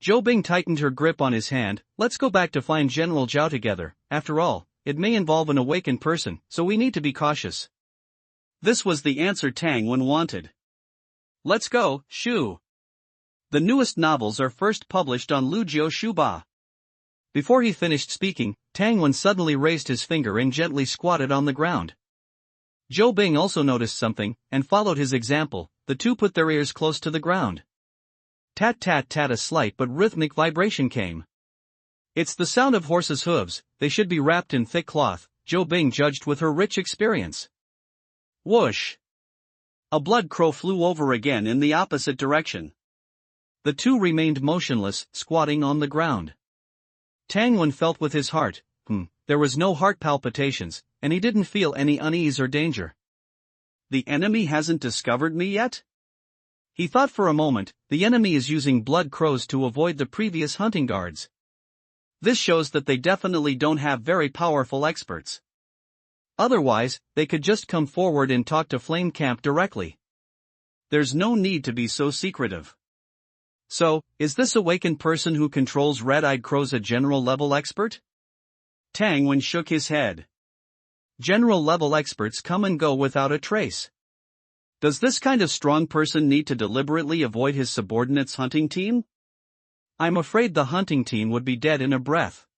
S1: Zhou Bing tightened her grip on his hand. "Let's go back to find General Zhao together. After all, it may involve an awakened person, so we need to be cautious."
S2: This was the answer Tang Wen wanted. "Let's go, Shu." The newest novels are first published on Lujiu Shuba.
S1: Before he finished speaking, Tang Wen suddenly raised his finger and gently squatted on the ground. Zhou Bing also noticed something, and followed his example. The two put their ears close to the ground. Tat-tat-tat, a slight but rhythmic vibration came. "It's the sound of horses' hooves, they should be wrapped in thick cloth," Zhou Bing judged with her rich experience.
S2: Whoosh! A blood crow flew over again in the opposite direction.
S1: The two remained motionless, squatting on the ground. Tang Wen felt with his heart. There was no heart palpitations, and he didn't feel any unease or danger.
S2: The enemy hasn't discovered me yet?
S1: He thought for a moment. The enemy is using blood crows to avoid the previous hunting guards.
S2: This shows that they definitely don't have very powerful experts.
S1: Otherwise, they could just come forward and talk to Flame Camp directly.
S2: There's no need to be so secretive.
S1: So, is this awakened person who controls red-eyed crows a general-level expert?
S2: Tang Wen shook his head.
S1: General-level experts come and go without a trace.
S2: Does this kind of strong person need to deliberately avoid his subordinates' hunting team?
S1: I'm afraid the hunting team would be dead in a breath.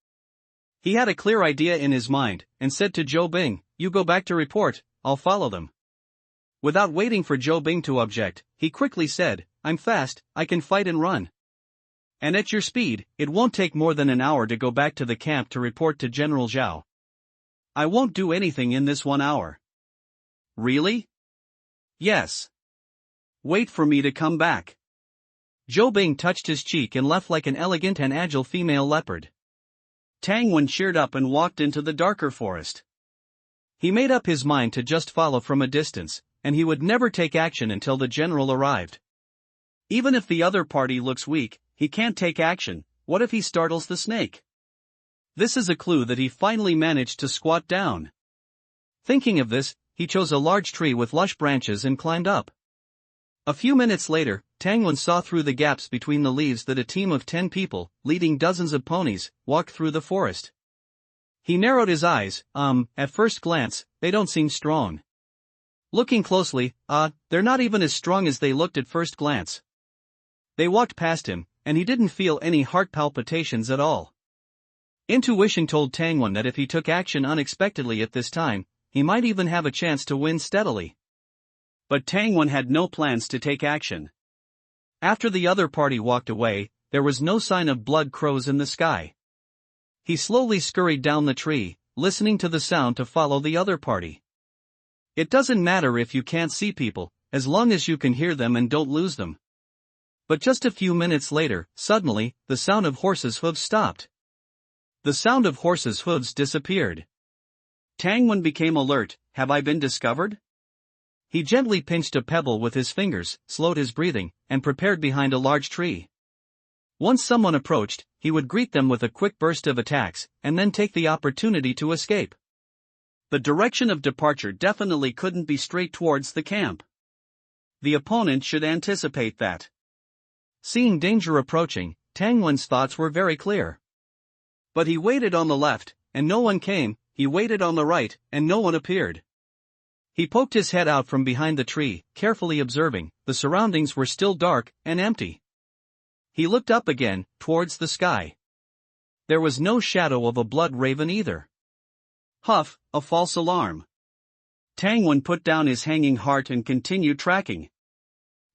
S1: He had a clear idea in his mind, and said to Zhou Bing, "You go back to report, I'll follow them." Without waiting for Zhou Bing to object, he quickly said, "I'm fast, I can fight and run. And at your speed, it won't take more than an hour to go back to the camp to report to General Zhao."
S2: "I won't do anything in this 1 hour." "Really?"
S1: "Yes."
S2: "Wait for me to come back."
S1: Zhou Bing touched his cheek and left like an elegant and agile female leopard.
S2: Tang Wen cheered up and walked into the darker forest.
S1: He made up his mind to just follow from a distance, and he would never take action until the general arrived.
S2: Even if the other party looks weak, he can't take action, what if he startles the snake? This is a clue that he finally managed to squat down.
S1: Thinking of this, he chose a large tree with lush branches and climbed up. A few minutes later, Tangwon saw through the gaps between the leaves that a team of 10 people, leading dozens of ponies, walked through the forest. He narrowed his eyes. At first glance, they don't seem strong. Looking closely, they're not even as strong as they looked at first glance. They walked past him, and he didn't feel any heart palpitations at all. Intuition told Tangwon that if he took action unexpectedly at this time, he might even have a chance to win steadily.
S2: But Tangwon had no plans to take action.
S1: After the other party walked away, there was no sign of blood crows in the sky. He slowly scurried down the tree, listening to the sound to follow the other party. It doesn't matter if you can't see people, as long as you can hear them and don't lose them. But just a few minutes later, suddenly, the sound of horses' hooves stopped. The sound of horses' hooves disappeared.
S2: Tangwon became alert. Have I been discovered?
S1: He gently pinched a pebble with his fingers, slowed his breathing, and prepared behind a large tree. Once someone approached, he would greet them with a quick burst of attacks, and then take the opportunity to escape.
S2: The direction of departure definitely couldn't be straight towards the camp. The opponent should anticipate that.
S1: Seeing danger approaching, Tangwon's thoughts were very clear.
S2: But he waited on the left, and no one came. He waited on the right, and no one appeared.
S1: He poked his head out from behind the tree, carefully observing. The surroundings were still dark and empty. He looked up again, towards the sky. There was no shadow of a blood raven either.
S2: Huff, a false alarm. Tangwon put down his hanging heart and continued tracking.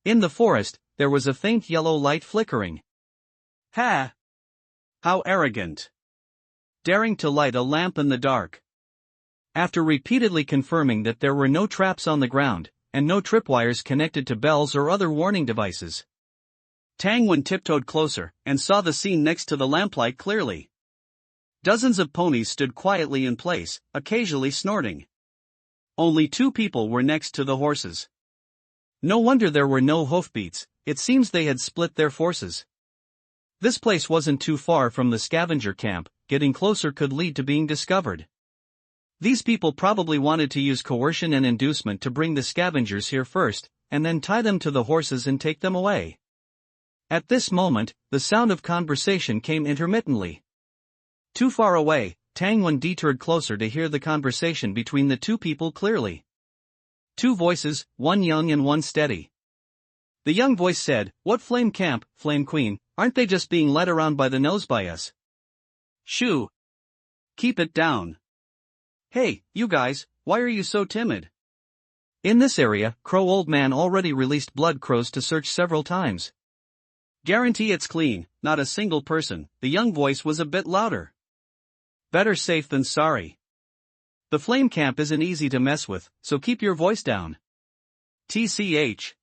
S1: In the forest, there was a faint yellow light flickering.
S2: Ha! How arrogant! Daring to light a lamp in the dark.
S1: After repeatedly confirming that there were no traps on the ground, and no tripwires connected to bells or other warning devices,
S2: Tangwon tiptoed closer, and saw the scene next to the lamplight clearly. Dozens of ponies stood quietly in place, occasionally snorting. Only 2 people were next to the horses.
S1: No wonder there were no hoofbeats. It seems they had split their forces. This place wasn't too far from the scavenger camp. Getting closer could lead to being discovered. These people probably wanted to use coercion and inducement to bring the scavengers here first, and then tie them to the horses and take them away. At this moment, the sound of conversation came intermittently. Too far away, Tangwon detoured closer to hear the conversation between the 2 people clearly. 2 voices, one young and one steady. The young voice said, "What flame camp, flame queen, aren't they just being led around by the nose by us?
S2: Shoo! Keep it down.
S1: Hey, you guys, why are you so timid?" In this area, Crow Old Man already released blood crows to search several times.
S2: Guarantee it's clean, not a single person. The young voice was a bit louder.
S1: Better safe than sorry. The flame camp isn't easy to mess with, so keep your voice down.
S2: TCH.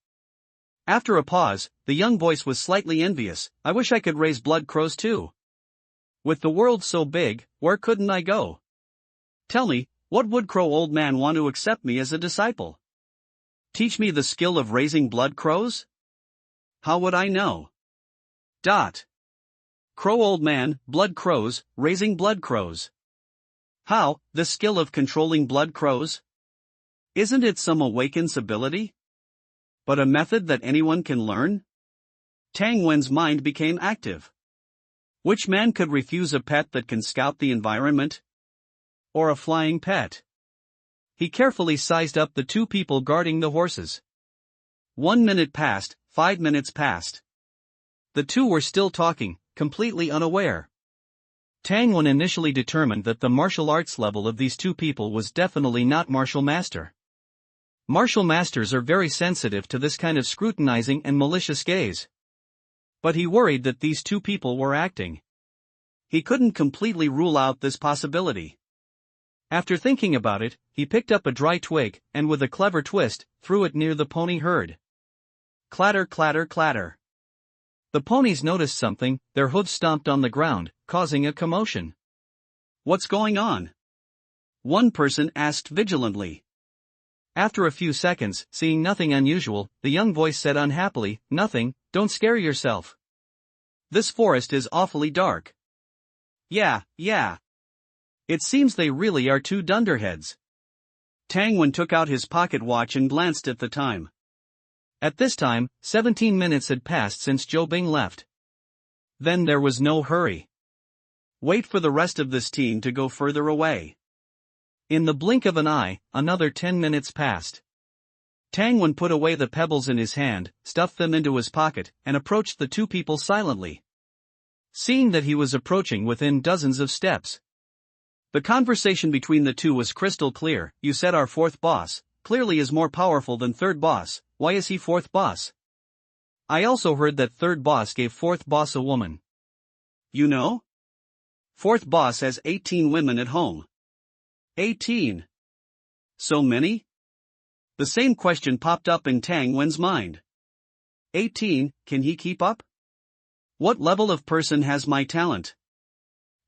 S1: After a pause, the young voice was slightly envious. I wish I could raise blood crows too. With the world so big, where couldn't I go?
S2: Tell me, what would Crow Old Man want to accept me as a disciple? Teach me the skill of raising blood crows? How would I know? Crow Old Man, blood crows, raising blood crows. How, the skill of controlling blood crows? Isn't it some awakened ability? But a method that anyone can learn? Tangwon's mind became active. Which man could refuse a pet that can scout the environment? Or a flying pet?
S1: He carefully sized up the 2 people guarding the horses.
S2: 1 minute passed, 5 minutes passed.
S1: The 2 were still talking, completely unaware. Tangwon initially determined that the martial arts level of these 2 people was definitely not martial master. Martial masters are very sensitive to this kind of scrutinizing and malicious gaze. But he worried that these 2 people were acting. He couldn't completely rule out this possibility. After thinking about it, he picked up a dry twig, and with a clever twist, threw it near the pony herd. Clatter, clatter, clatter. The ponies noticed something. Their hooves stomped on the ground, causing a commotion.
S2: What's going on? One person asked vigilantly.
S1: After a few seconds, seeing nothing unusual, the young voice said unhappily, "Nothing, don't scare yourself."
S2: This forest is awfully dark. Yeah. It seems they really are two dunderheads. Tang Wen took out his pocket watch and glanced at the time.
S1: At this time, 17 minutes had passed since Zhou Bing left. Then there was no hurry.
S2: Wait for the rest of this team to go further away.
S1: In the blink of an eye, another 10 minutes passed.
S2: Tang Wen put away the pebbles in his hand, stuffed them into his pocket, and approached the two people silently.
S1: Seeing that he was approaching within dozens of steps,
S2: the conversation between the two was crystal clear. You said our fourth boss, clearly is more powerful than third boss. Why is he fourth boss?
S1: I also heard that third boss gave fourth boss a woman.
S2: You know? Fourth boss has 18 women at home. 18. So many? The same question popped up in Tang Wen's mind. 18, can he keep up? What level of person has my talent?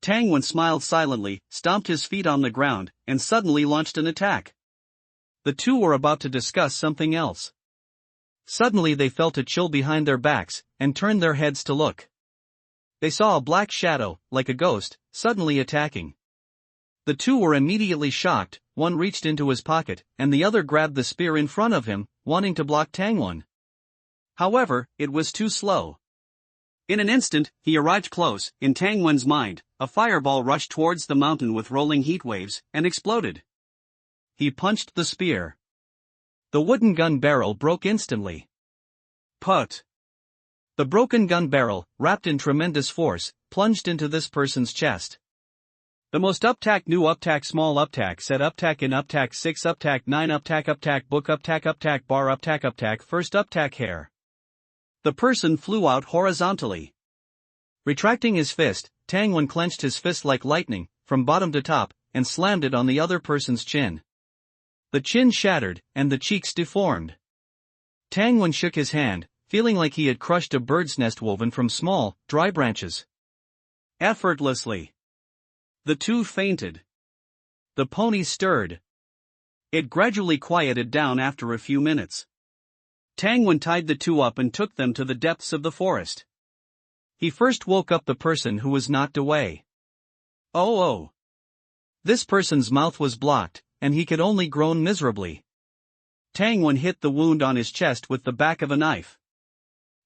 S2: Tang Wen smiled silently, stomped his feet on the ground, and suddenly launched an attack.
S1: The two were about to discuss something else. Suddenly they felt a chill behind their backs, and turned their heads to look. They saw a black shadow, like a ghost, suddenly attacking. The two were immediately shocked. One reached into his pocket, and the other grabbed the spear in front of him, wanting to block Tang Wen.
S2: However, it was too slow. In an instant, he arrived close. In Tang Wen's mind, a fireball rushed towards the mountain with rolling heat waves, and exploded. He punched the spear.
S1: The wooden gun barrel broke instantly.
S2: Put!
S1: The broken gun barrel, wrapped in tremendous force, plunged into this person's chest.
S2: The most uptack new uptack small uptack set uptack in uptack 6 uptack 9 uptack book uptack bar uptack first uptack hair. The person flew out horizontally.
S1: Retracting his fist, Tang Wen clenched his fist like lightning, from bottom to top, and slammed it on the other person's chin. The chin shattered, and the cheeks deformed. Tang Wen shook his hand, feeling like he had crushed a bird's nest woven from small, dry branches.
S2: Effortlessly. The two fainted. The pony stirred. It gradually quieted down after a few minutes. Tang Wen tied the two up and took them to the depths of the forest.
S1: He first woke up the person who was knocked away.
S2: Oh!
S1: This person's mouth was blocked, and he could only groan miserably.
S2: Tang Wen hit the wound on his chest with the back of a knife.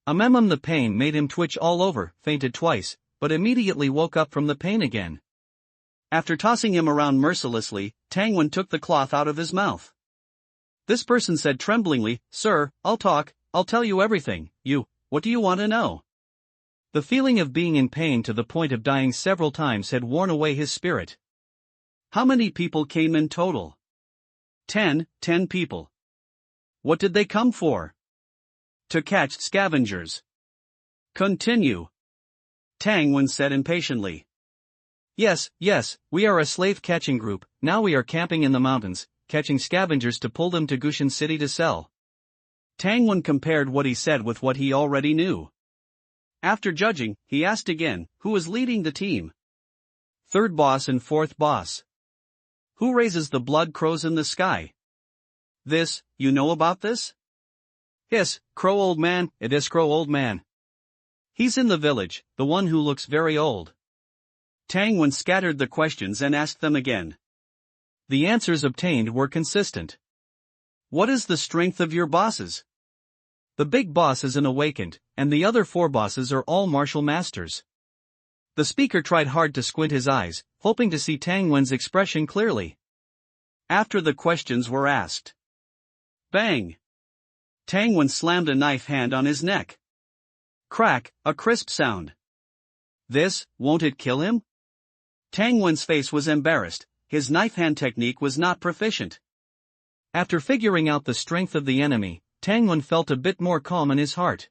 S1: The pain made him twitch all over, fainted twice, but immediately woke up from the pain again.
S2: After tossing him around mercilessly, Tang Wen took the cloth out of his mouth. This person said tremblingly, "Sir, I'll talk, I'll tell you everything. What do you want to know?"
S1: The feeling of being in pain to the point of dying several times had worn away his spirit.
S2: How many people came in total? 10 people. What did they come for? To catch scavengers. Continue. Tang Wen said impatiently.
S1: Yes, we are a slave-catching group. Now we are camping in the mountains, catching scavengers to pull them to Gushan City to sell.
S2: Tang Wen compared what he said with what he already knew. After judging, he asked again, who was leading the team?
S1: Third boss and fourth boss.
S2: Who raises the blood crows in the sky? This, you know about this?
S1: Yes, Crow Old Man, it is Crow Old Man.
S2: He's in the village, the one who looks very old. Tang Wen scattered the questions and asked them again.
S1: The answers obtained were consistent.
S2: What is the strength of your bosses?
S1: The big boss is an awakened, and the other four bosses are all martial masters. The speaker tried hard to squint his eyes, hoping to see Tang Wen's expression clearly.
S2: After the questions were asked. Bang! Tang Wen slammed a knife hand on his neck. Crack, a crisp sound. This, won't it kill him? Tang Wen's face was embarrassed, his knife hand technique was not proficient.
S1: After figuring out the strength of the enemy, Tang Wen felt a bit more calm in his heart.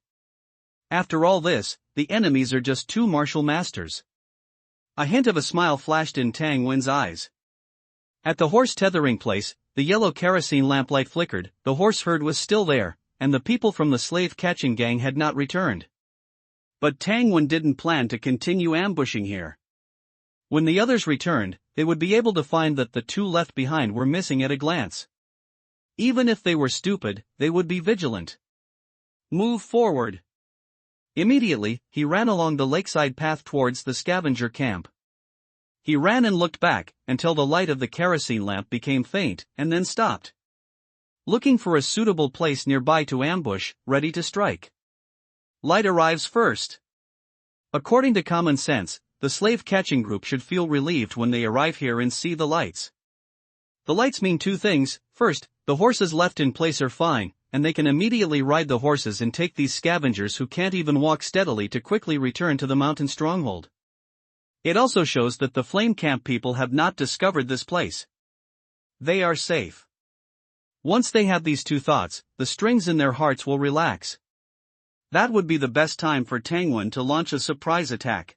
S1: After all this, the enemies are just two martial masters.
S2: A hint of a smile flashed in Tang Wen's eyes.
S1: At the horse tethering place, the yellow kerosene lamplight flickered, the horse herd was still there, and the people from the slave-catching gang had not returned.
S2: But Tang Wen didn't plan to continue ambushing here.
S1: When the others returned, they would be able to find that the two left behind were missing at a glance. Even if they were stupid, they would be vigilant.
S2: Move forward.
S1: Immediately, he ran along the lakeside path towards the scavenger camp. He ran and looked back, until the light of the kerosene lamp became faint, and then stopped. Looking for a suitable place nearby to ambush, ready to strike. Light arrives first. According to common sense, the slave-catching group should feel relieved when they arrive here and see the lights. The lights mean two things. First, the horses left in place are fine, and they can immediately ride the horses and take these scavengers who can't even walk steadily to quickly return to the mountain stronghold. It also shows that the flame camp people have not discovered this place. They are safe. Once they have these two thoughts, the strings in their hearts will relax. That would be the best time for Tangwen to launch a surprise attack.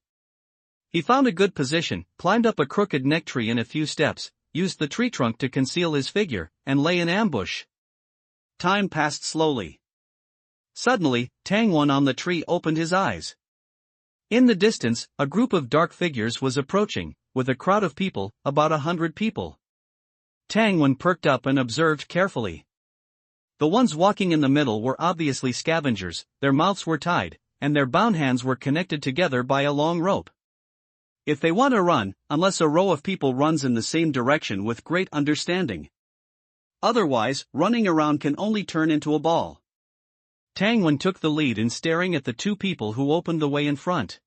S1: He found a good position, climbed up a crooked neck tree in a few steps, used the tree trunk to conceal his figure, and lay in ambush. Time passed slowly. Suddenly, Tangwen on the tree opened his eyes. In the distance, a group of dark figures was approaching, with a crowd of people, about 100 people. Tangwen perked up and observed carefully. The ones walking in the middle were obviously scavengers, their mouths were tied, and their bound hands were connected together by a long rope. If they want to run, unless a row of people runs in the same direction with great understanding. Otherwise, running around can only turn into a ball. Tangwen took the lead in staring at the two people who opened the way in front.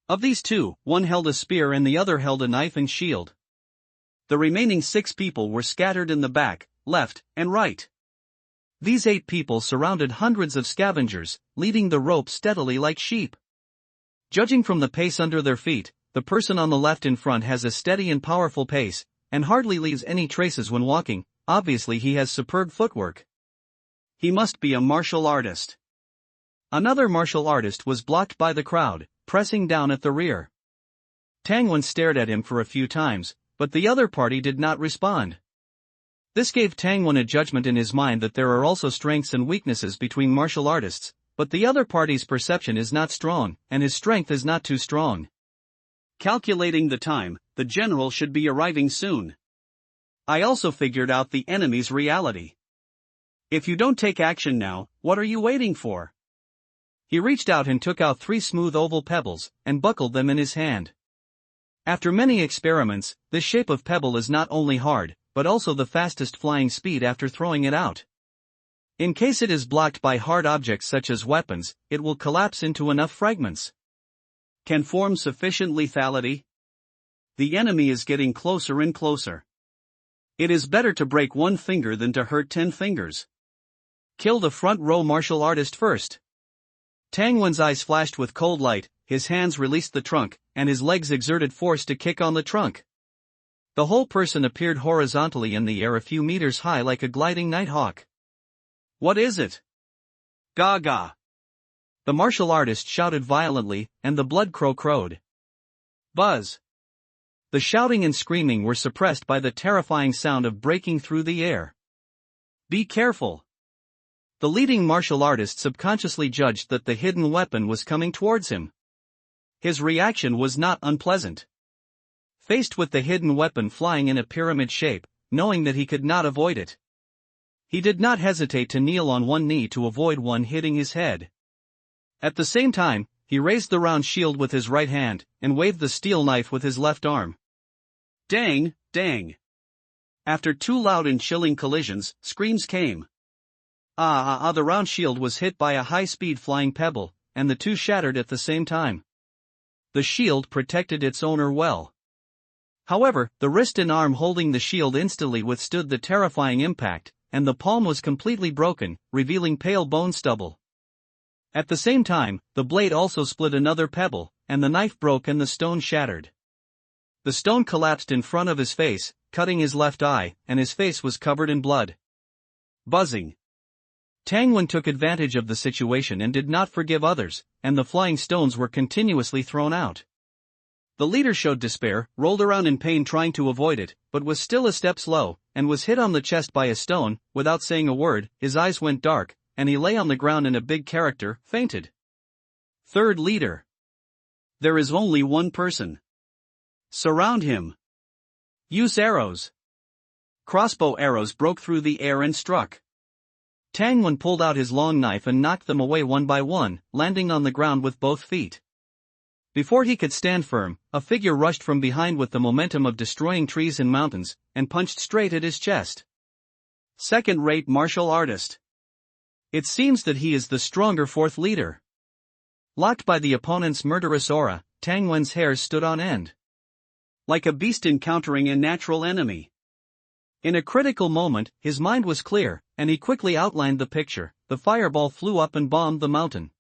S1: Of these two, one held a spear and the other held a knife and shield. The remaining 6 people were scattered in the back, left, and right. These 8 people surrounded hundreds of scavengers, leading the rope steadily like sheep. Judging from the pace under their feet, the person on the left in front has a steady and powerful pace, and hardly leaves any traces when walking. Obviously he has superb footwork. He must be a martial artist. Another martial artist was blocked by the crowd, pressing down at the rear. Tangwen stared at him for a few times, but the other party did not respond. This gave Tangwen a judgment in his mind that there are also strengths and weaknesses between martial artists, but the other party's perception is not strong, and his strength is not too strong. Calculating the time, the general should be arriving soon. I also figured out the enemy's reality. If you don't take action now, what are you waiting for? He reached out and took out 3 smooth oval pebbles, and buckled them in his hand. After many experiments, this shape of pebble is not only hard, but also the fastest flying speed after throwing it out. In case it is blocked by hard objects such as weapons, it will collapse into enough fragments. Can form sufficient lethality? The enemy is getting closer and closer. It is better to break 1 finger than to hurt 10 fingers. Kill the front row martial artist first. Tangwen's eyes flashed with cold light, his hands released the trunk, and his legs exerted force to kick on the trunk. The whole person appeared horizontally in the air a few meters high like a gliding nighthawk. What is it? Gaga! The martial artist shouted violently, and the blood crow crowed. Buzz! The shouting and screaming were suppressed by the terrifying sound of breaking through the air. Be careful! The leading martial artist subconsciously judged that the hidden weapon was coming towards him. His reaction was not unpleasant. Faced with the hidden weapon flying in a pyramid shape, knowing that he could not avoid it, he did not hesitate to kneel on one knee to avoid one hitting his head. At the same time, he raised the round shield with his right hand, and waved the steel knife with his left arm. Dang, dang! After 2 loud and chilling collisions, screams came. The round shield was hit by a high-speed flying pebble, and the 2 shattered at the same time. The shield protected its owner well. However, the wrist and arm holding the shield instantly withstood the terrifying impact, and the palm was completely broken, revealing pale bone stubble. At the same time, the blade also split another pebble, and the knife broke and the stone shattered. The stone collapsed in front of his face, cutting his left eye, and his face was covered in blood. Buzzing. Tangwen took advantage of the situation and did not forgive others, and the flying stones were continuously thrown out. The leader showed despair, rolled around in pain trying to avoid it, but was still a step slow, and was hit on the chest by a stone. Without saying a word, his eyes went dark, and he lay on the ground in a big character, fainted. Third leader. There is only one person. Surround him. Use arrows. Crossbow arrows broke through the air and struck. Tangwen pulled out his long knife and knocked them away one by one, landing on the ground with both feet. Before he could stand firm, a figure rushed from behind with the momentum of destroying trees and mountains, and punched straight at his chest. Second-rate martial artist. It seems that he is the stronger fourth leader. Locked by the opponent's murderous aura, Tangwen's hairs stood on end. Like a beast encountering a natural enemy. In a critical moment, his mind was clear, and he quickly outlined the picture. The fireball flew up and bombed the mountain.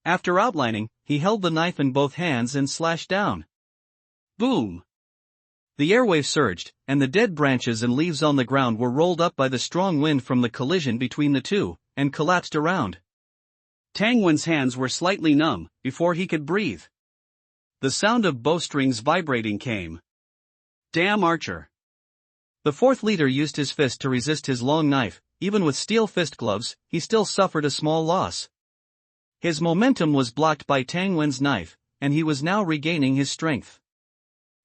S1: After outlining, he held the knife in both hands and slashed down. Boom! The airwave surged, and the dead branches and leaves on the ground were rolled up by the strong wind from the collision between the two, and collapsed around. Tangwen's hands were slightly numb, before he could breathe. The sound of bowstrings vibrating came. Damn archer! The fourth leader used his fist to resist his long knife. Even with steel fist gloves, he still suffered a small loss. His momentum was blocked by Tangwen's knife, and he was now regaining his strength.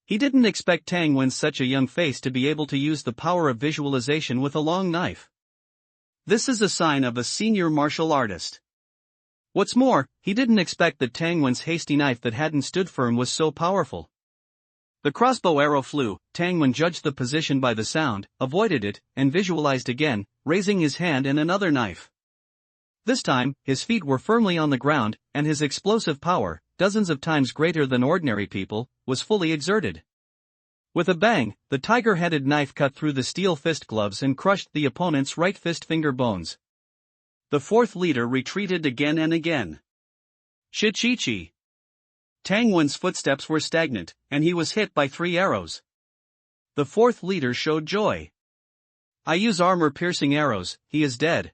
S1: He didn't expect Tangwen's such a young face to be able to use the power of visualization with a long knife. This is a sign of a senior martial artist. What's more, he didn't expect that Tangwen's hasty knife that hadn't stood firm was so powerful. The crossbow arrow flew. Tangwen judged the position by the sound, avoided it, and visualized again, raising his hand and another knife. This time, his feet were firmly on the ground, and his explosive power, dozens of times greater than ordinary people, was fully exerted. With a bang, the tiger-headed knife cut through the steel fist gloves and crushed the opponent's right fist finger bones. The fourth leader retreated again and again. Shichichi! Tangwen's footsteps were stagnant, and he was hit by 3 arrows. The fourth leader showed joy. I use armor-piercing arrows, he is dead.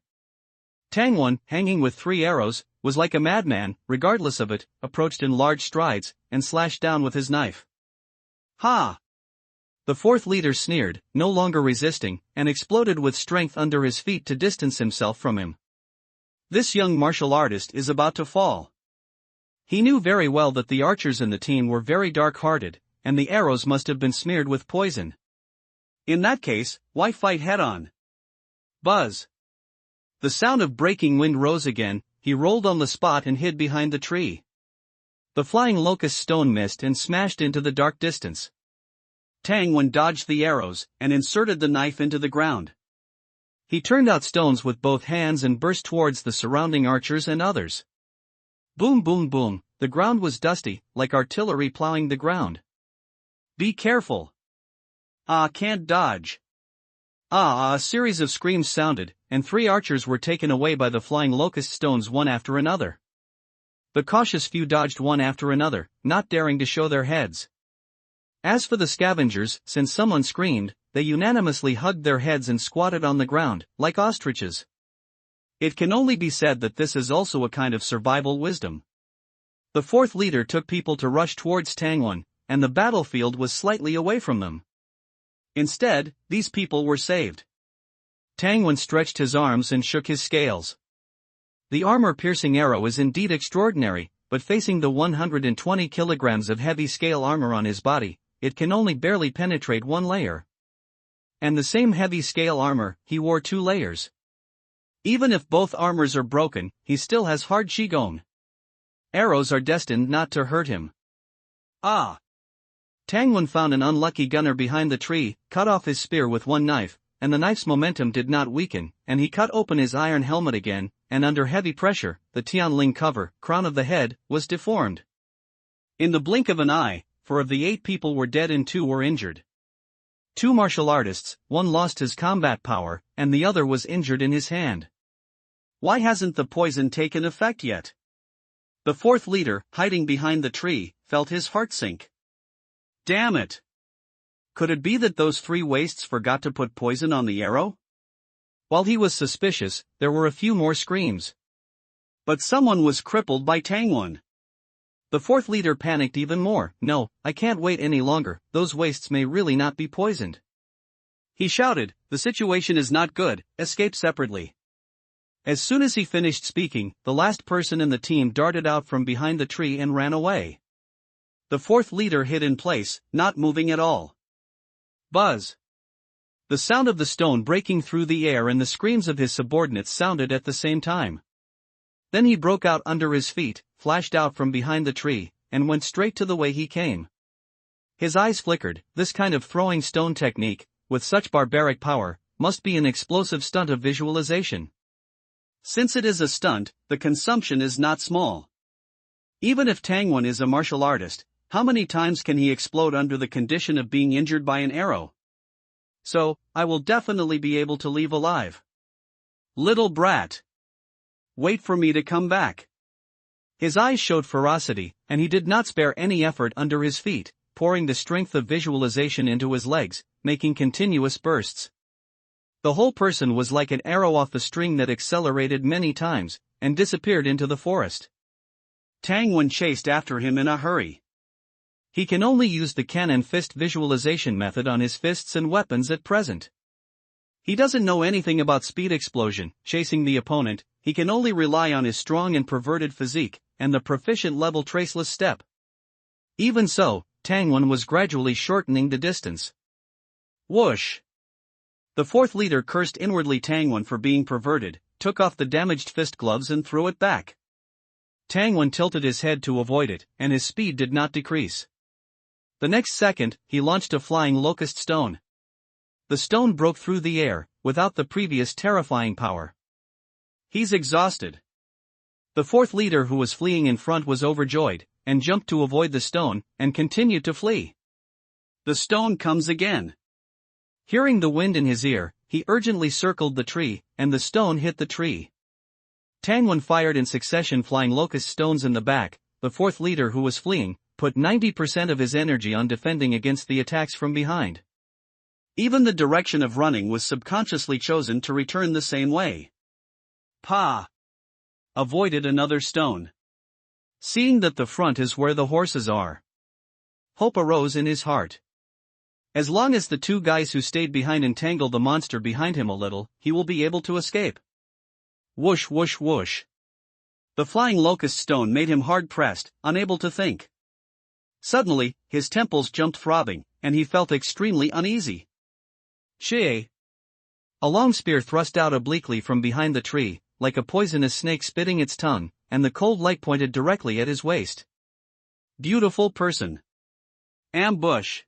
S1: Tangwen, hanging with 3 arrows, was like a madman. Regardless of it, approached in large strides, and slashed down with his knife. Ha! The fourth leader sneered, no longer resisting, and exploded with strength under his feet to distance himself from him. This young martial artist is about to fall. He knew very well that the archers in the team were very dark-hearted, and the arrows must have been smeared with poison. In that case, why fight head-on? Buzz! The sound of breaking wind rose again. He rolled on the spot and hid behind the tree. The flying locust stone missed and smashed into the dark distance. Tangwen dodged the arrows, and inserted the knife into the ground. He turned out stones with both hands and burst towards the surrounding archers and others. Boom boom boom, the ground was dusty, like artillery plowing the ground. Be careful! Ah, can't dodge! A series of screams sounded, and 3 archers were taken away by the flying locust stones one after another. The cautious few dodged one after another, not daring to show their heads. As for the scavengers, since someone screamed, they unanimously hugged their heads and squatted on the ground, like ostriches. It can only be said that this is also a kind of survival wisdom. The fourth leader took people to rush towards Tangwen, and the battlefield was slightly away from them. Instead, these people were saved. Tangwen stretched his arms and shook his scales. The armor-piercing arrow is indeed extraordinary, but facing the 120 kilograms of heavy scale armor on his body, it can only barely penetrate 1 layer. And the same heavy scale armor, he wore 2 layers. Even if both armors are broken, he still has hard qigong. Arrows are destined not to hurt him. Ah! Tangwen found an unlucky gunner behind the tree, cut off his spear with 1 knife, and the knife's momentum did not weaken, and he cut open his iron helmet again, and under heavy pressure, the Tianling cover, crown of the head, was deformed. In the blink of an eye, 4 of the 8 people were dead and 2 were injured. 2 martial artists, 1 lost his combat power, and the other was injured in his hand. Why hasn't the poison taken effect yet? The fourth leader, hiding behind the tree, felt his heart sink. Damn it! Could it be that those 3 wastes forgot to put poison on the arrow? While he was suspicious, there were a few more screams. But someone was crippled by Tangwen. The fourth leader panicked even more. No, I can't wait any longer, those wastes may really not be poisoned. He shouted, the situation is not good, escape separately. As soon as he finished speaking, the last person in the team darted out from behind the tree and ran away. The fourth leader hid in place, not moving at all. Buzz! The sound of the stone breaking through the air and the screams of his subordinates sounded at the same time. Then he broke out under his feet, flashed out from behind the tree, and went straight to the way he came. His eyes flickered. This kind of throwing stone technique, with such barbaric power, must be an explosive stunt of visualization.
S2: Since it is a stunt, the consumption is not small. Even if Tangwon is a martial artist, how many times can he explode under the condition of being injured by an arrow? So, I will definitely be able to leave alive. Little brat. Wait for me to come back.
S1: His eyes showed ferocity, and he did not spare any effort under his feet, pouring the strength of visualization into his legs, making continuous bursts. The whole person was like an arrow off the string that accelerated many times, and disappeared into the forest.
S2: Tangwon chased after him in a hurry.
S1: He can only use the cannon fist visualization method on his fists and weapons at present. He doesn't know anything about speed explosion, chasing the opponent. He can only rely on his strong and perverted physique, and the proficient level traceless step. Even so, Tangwon was gradually shortening the distance.
S2: Whoosh!
S1: The fourth leader cursed inwardly Tangwon for being perverted, took off the damaged fist gloves and threw it back. Tangwon tilted his head to avoid it, and his speed did not decrease. The next second, he launched a flying locust stone. The stone broke through the air, without the previous terrifying power.
S2: He's exhausted.
S1: The fourth leader who was fleeing in front was overjoyed, and jumped to avoid the stone, and continued to flee.
S2: The stone comes again.
S1: Hearing the wind in his ear, he urgently circled the tree, and the stone hit the tree. Tangwon fired in succession flying locust stones in the back. The fourth leader who was fleeing put 90% of his energy on defending against the attacks from behind.
S2: Even the direction of running was subconsciously chosen to return the same way. Pa! Avoided another stone.
S1: Seeing that the front is where the horses are, hope arose in his heart. As long as the two guys who stayed behind entangle the monster behind him a little, he will be able to escape.
S2: Whoosh whoosh whoosh. The flying locust stone made him hard-pressed, unable to think. Suddenly, his temples jumped throbbing, and he felt extremely uneasy.
S1: Chie! A long spear thrust out obliquely from behind the tree, like a poisonous snake spitting its tongue, and the cold light pointed directly at his waist.
S2: Beautiful person. Ambush.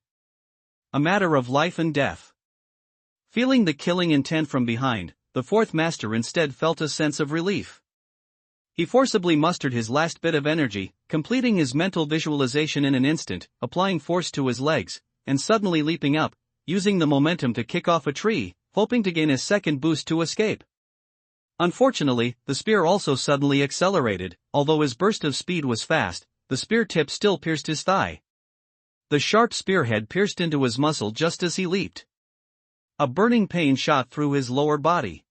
S1: A matter of life and death. Feeling the killing intent from behind, the fourth master instead felt a sense of relief. He forcibly mustered his last bit of energy, completing his mental visualization in an instant, applying force to his legs, and suddenly leaping up, using the momentum to kick off a tree, hoping to gain a second boost to escape. Unfortunately, the spear also suddenly accelerated. Although his burst of speed was fast, the spear tip still pierced his thigh. The sharp spearhead pierced into his muscle just as he leaped. A burning pain shot through his lower body.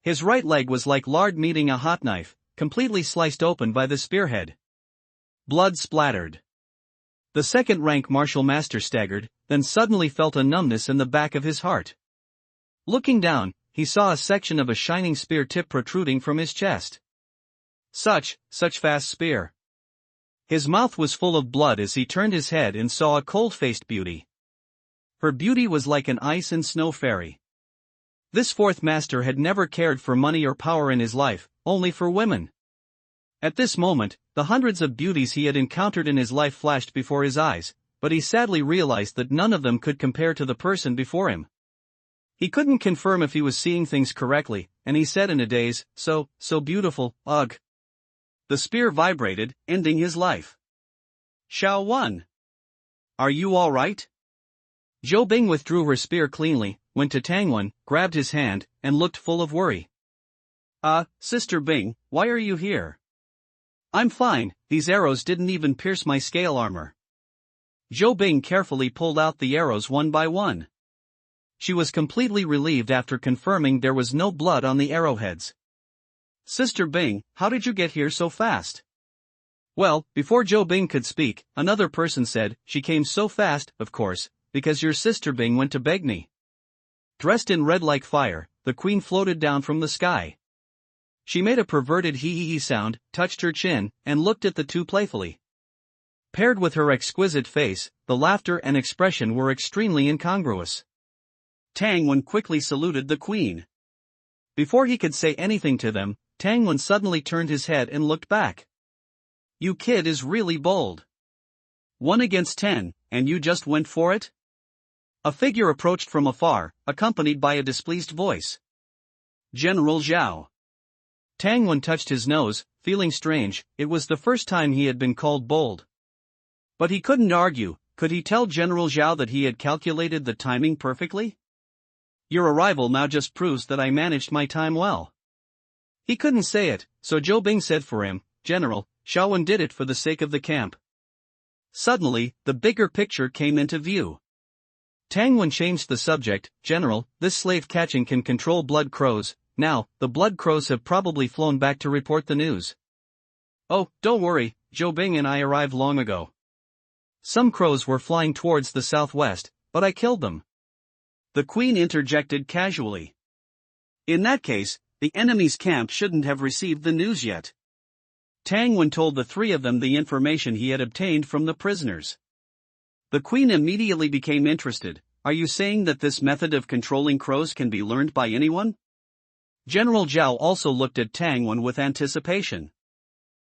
S1: His right leg was like lard meeting a hot knife, completely sliced open by the spearhead. Blood splattered. The second-rank martial master staggered, then suddenly felt a numbness in the back of his heart. Looking down, he saw a section of a shining spear tip protruding from his chest. Such fast spear. His mouth was full of blood as he turned his head and saw a cold-faced beauty. Her beauty was like an ice and snow fairy. This fourth master had never cared for money or power in his life, only for women. At this moment, the hundreds of beauties he had encountered in his life flashed before his eyes, but he sadly realized that none of them could compare to the person before him. He couldn't confirm if he was seeing things correctly, and he said in a daze, so beautiful, ugh. The spear vibrated, ending his life. Xiao Wan. Are you all right? Zhou Bing withdrew her spear cleanly, went to Tangwon, grabbed his hand, and looked full of worry.
S2: Sister Bing, why are you here?
S1: I'm fine, these arrows didn't even pierce my scale armor. Zhou Bing carefully pulled out the arrows one by one. She was completely relieved after confirming there was no blood on the arrowheads.
S2: Sister Bing, how did you get here so fast?
S1: Well, before Zhou Bing could speak, another person said, she came so fast, of course, because your sister Bing went to beg me. Dressed in red like fire, the queen floated down from the sky. She made a perverted hee-hee-hee sound, touched her chin, and looked at the two playfully. Paired with her exquisite face, the laughter and expression were extremely incongruous.
S2: Tang Wen quickly saluted the queen. Before he could say anything to them, Tang Wen suddenly turned his head and looked back. "You kid is really bold. 1 against 10, and you just went for it?" A figure approached from afar, accompanied by a displeased voice. "General Zhao." Tang Wen touched his nose, feeling strange. It was the first time he had been called bold. But he couldn't argue. Could he tell General Zhao that he had calculated the timing perfectly? "Your arrival now just proves that I managed my time well." He couldn't say it, so Zhou Bing said for him, "General, Xiaowen did it for the sake of the camp." Suddenly, the bigger picture came into view. Tang Wen changed the subject. "General, this slave catching can control blood crows. Now, the blood crows have probably flown back to report the news." "Oh, don't worry, Zhou Bing and I arrived long ago. Some crows were flying towards the southwest, but I killed them." The queen interjected casually. "In that case, the enemy's camp shouldn't have received the news yet." Tang Wen told the three of them the information he had obtained from the prisoners. The queen immediately became interested. "Are you saying that this method of controlling crows can be learned by anyone?" General Zhao also looked at Tang Wen with anticipation.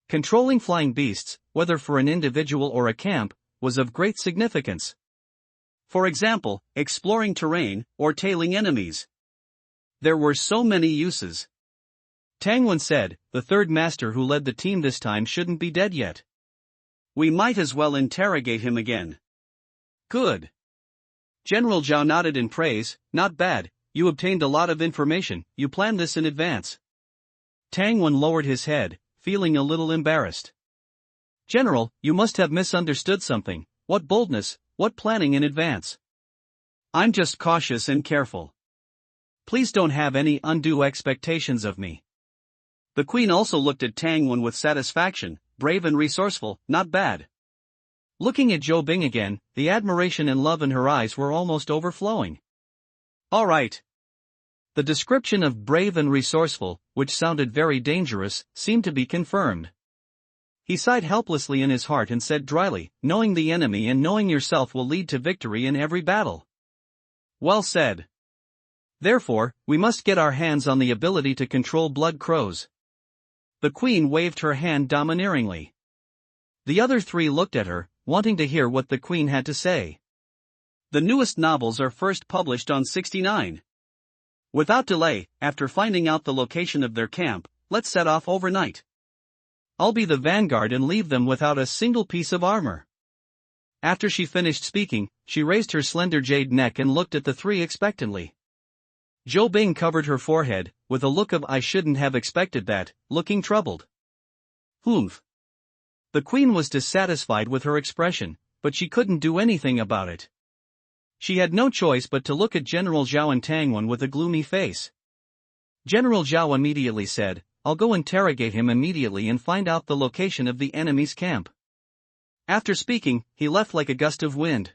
S2: Controlling flying beasts, whether for an individual or a camp, was of great significance. For example, exploring terrain, or tailing enemies. There were so many uses. Tang Wen said, "The third master who led the team this time shouldn't be dead yet. We might as well interrogate him again." "Good." General Zhao nodded in praise. "Not bad, you obtained a lot of information, you planned this in advance." Tang Wen lowered his head, feeling a little embarrassed. "General, you must have misunderstood something. What boldness, what planning in advance." "I'm just cautious and careful. Please don't have any undue expectations of me." The queen also looked at Tang Wen with satisfaction. "Brave and resourceful, not bad." Looking at Zhou Bing again, the admiration and love in her eyes were almost overflowing. "All right." The description of brave and resourceful, which sounded very dangerous, seemed to be confirmed. He sighed helplessly in his heart and said dryly, "Knowing the enemy and knowing yourself will lead to victory in every battle." "Well said. Therefore, we must get our hands on the ability to control blood crows." The queen waved her hand domineeringly. The other three looked at her, wanting to hear what the queen had to say. "The newest novels are first published on 69. Without delay, after finding out the location of their camp, let's set off overnight. I'll be the vanguard and leave them without a single piece of armor." After she finished speaking, she raised her slender jade neck and looked at the three expectantly. Zhou Bing covered her forehead, with a look of "I shouldn't have expected that," looking troubled. "Humph." The queen was dissatisfied with her expression, but she couldn't do anything about it. She had no choice but to look at General Zhao and Tang Wen with a gloomy face. General Zhao immediately said, "I'll go interrogate him immediately and find out the location of the enemy's camp." After speaking, he left like a gust of wind.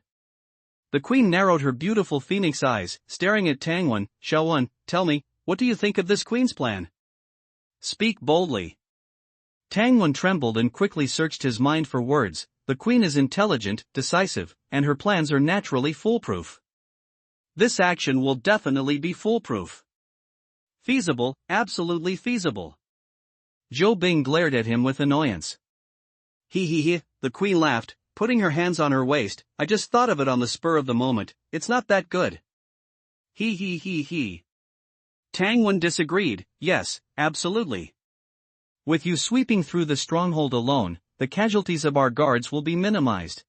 S2: The queen narrowed her beautiful phoenix eyes, staring at Tang Wen. "Xiaowen, tell me, what do you think of this queen's plan? Speak boldly." Tang Wen trembled and quickly searched his mind for words. "The queen is intelligent, decisive, and her plans are naturally foolproof. This action will definitely be foolproof. Feasible, absolutely feasible." Zhou Bing glared at him with annoyance. He, the queen laughed, putting her hands on her waist. "I just thought of it on the spur of the moment, it's not that good." He. Tang Wen disagreed. "Yes, absolutely. With you sweeping through the stronghold alone, the casualties of our guards will be minimized."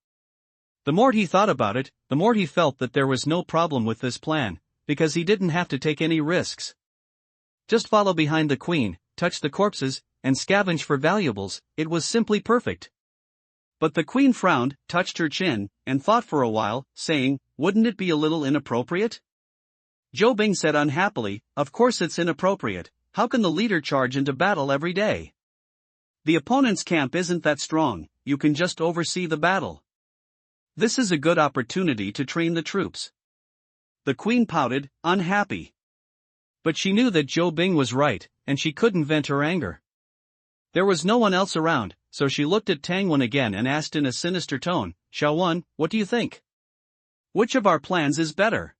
S2: The more he thought about it, the more he felt that there was no problem with this plan, because he didn't have to take any risks. Just follow behind the queen, touch the corpses, and scavenge for valuables. It was simply perfect. But the queen frowned, touched her chin, and thought for a while, saying, "Wouldn't it be a little inappropriate?" Zhou Bing said unhappily, "Of course it's inappropriate. How can the leader charge into battle every day? The opponent's camp isn't that strong, you can just oversee the battle. This is a good opportunity to train the troops." The queen pouted, unhappy. But she knew that Zhou Bing was right, and she couldn't vent her anger. There was no one else around, so she looked at Tang Wen again and asked in a sinister tone, "Xiaowen, what do you think? Which of our plans is better?"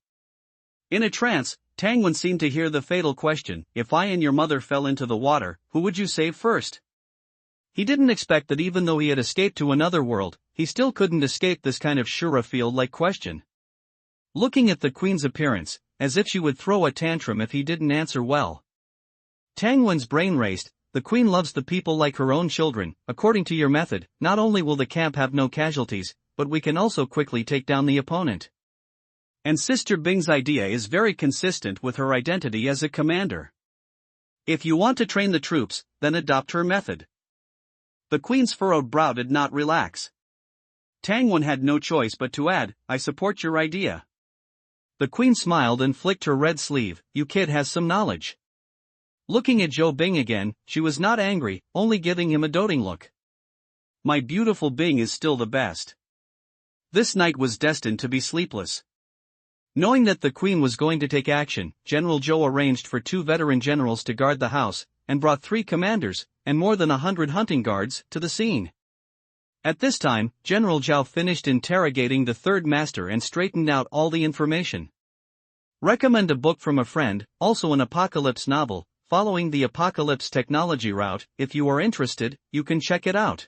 S2: In a trance, Tangwen seemed to hear the fatal question: if I and your mother fell into the water, who would you save first? He didn't expect that even though he had escaped to another world, he still couldn't escape this kind of Shura-field-like question. Looking at the queen's appearance, as if she would throw a tantrum if he didn't answer well. Tangwen's brain raced. The queen loves the people like her own children. According to your method, not only will the camp have no casualties, but we can also quickly take down the opponent. And Sister Bing's idea is very consistent with her identity as a commander. If you want to train the troops, then adopt her method. The queen's furrowed brow did not relax. Tangwen had no choice but to add, I support your idea. The queen smiled and flicked her red sleeve. You kid has some knowledge. Looking at Zhou Bing again, she was not angry, only giving him a doting look. My beautiful Bing is still the best. This night was destined to be sleepless. Knowing that the queen was going to take action, General Zhou arranged for 2 veteran generals to guard the house, and brought 3 commanders, and more than 100 hunting guards, to the scene. At this time, General Zhao finished interrogating the 3rd master and straightened out all the information. Recommend a book from a friend, also an apocalypse novel, following the apocalypse technology route. If you are interested, you can check it out.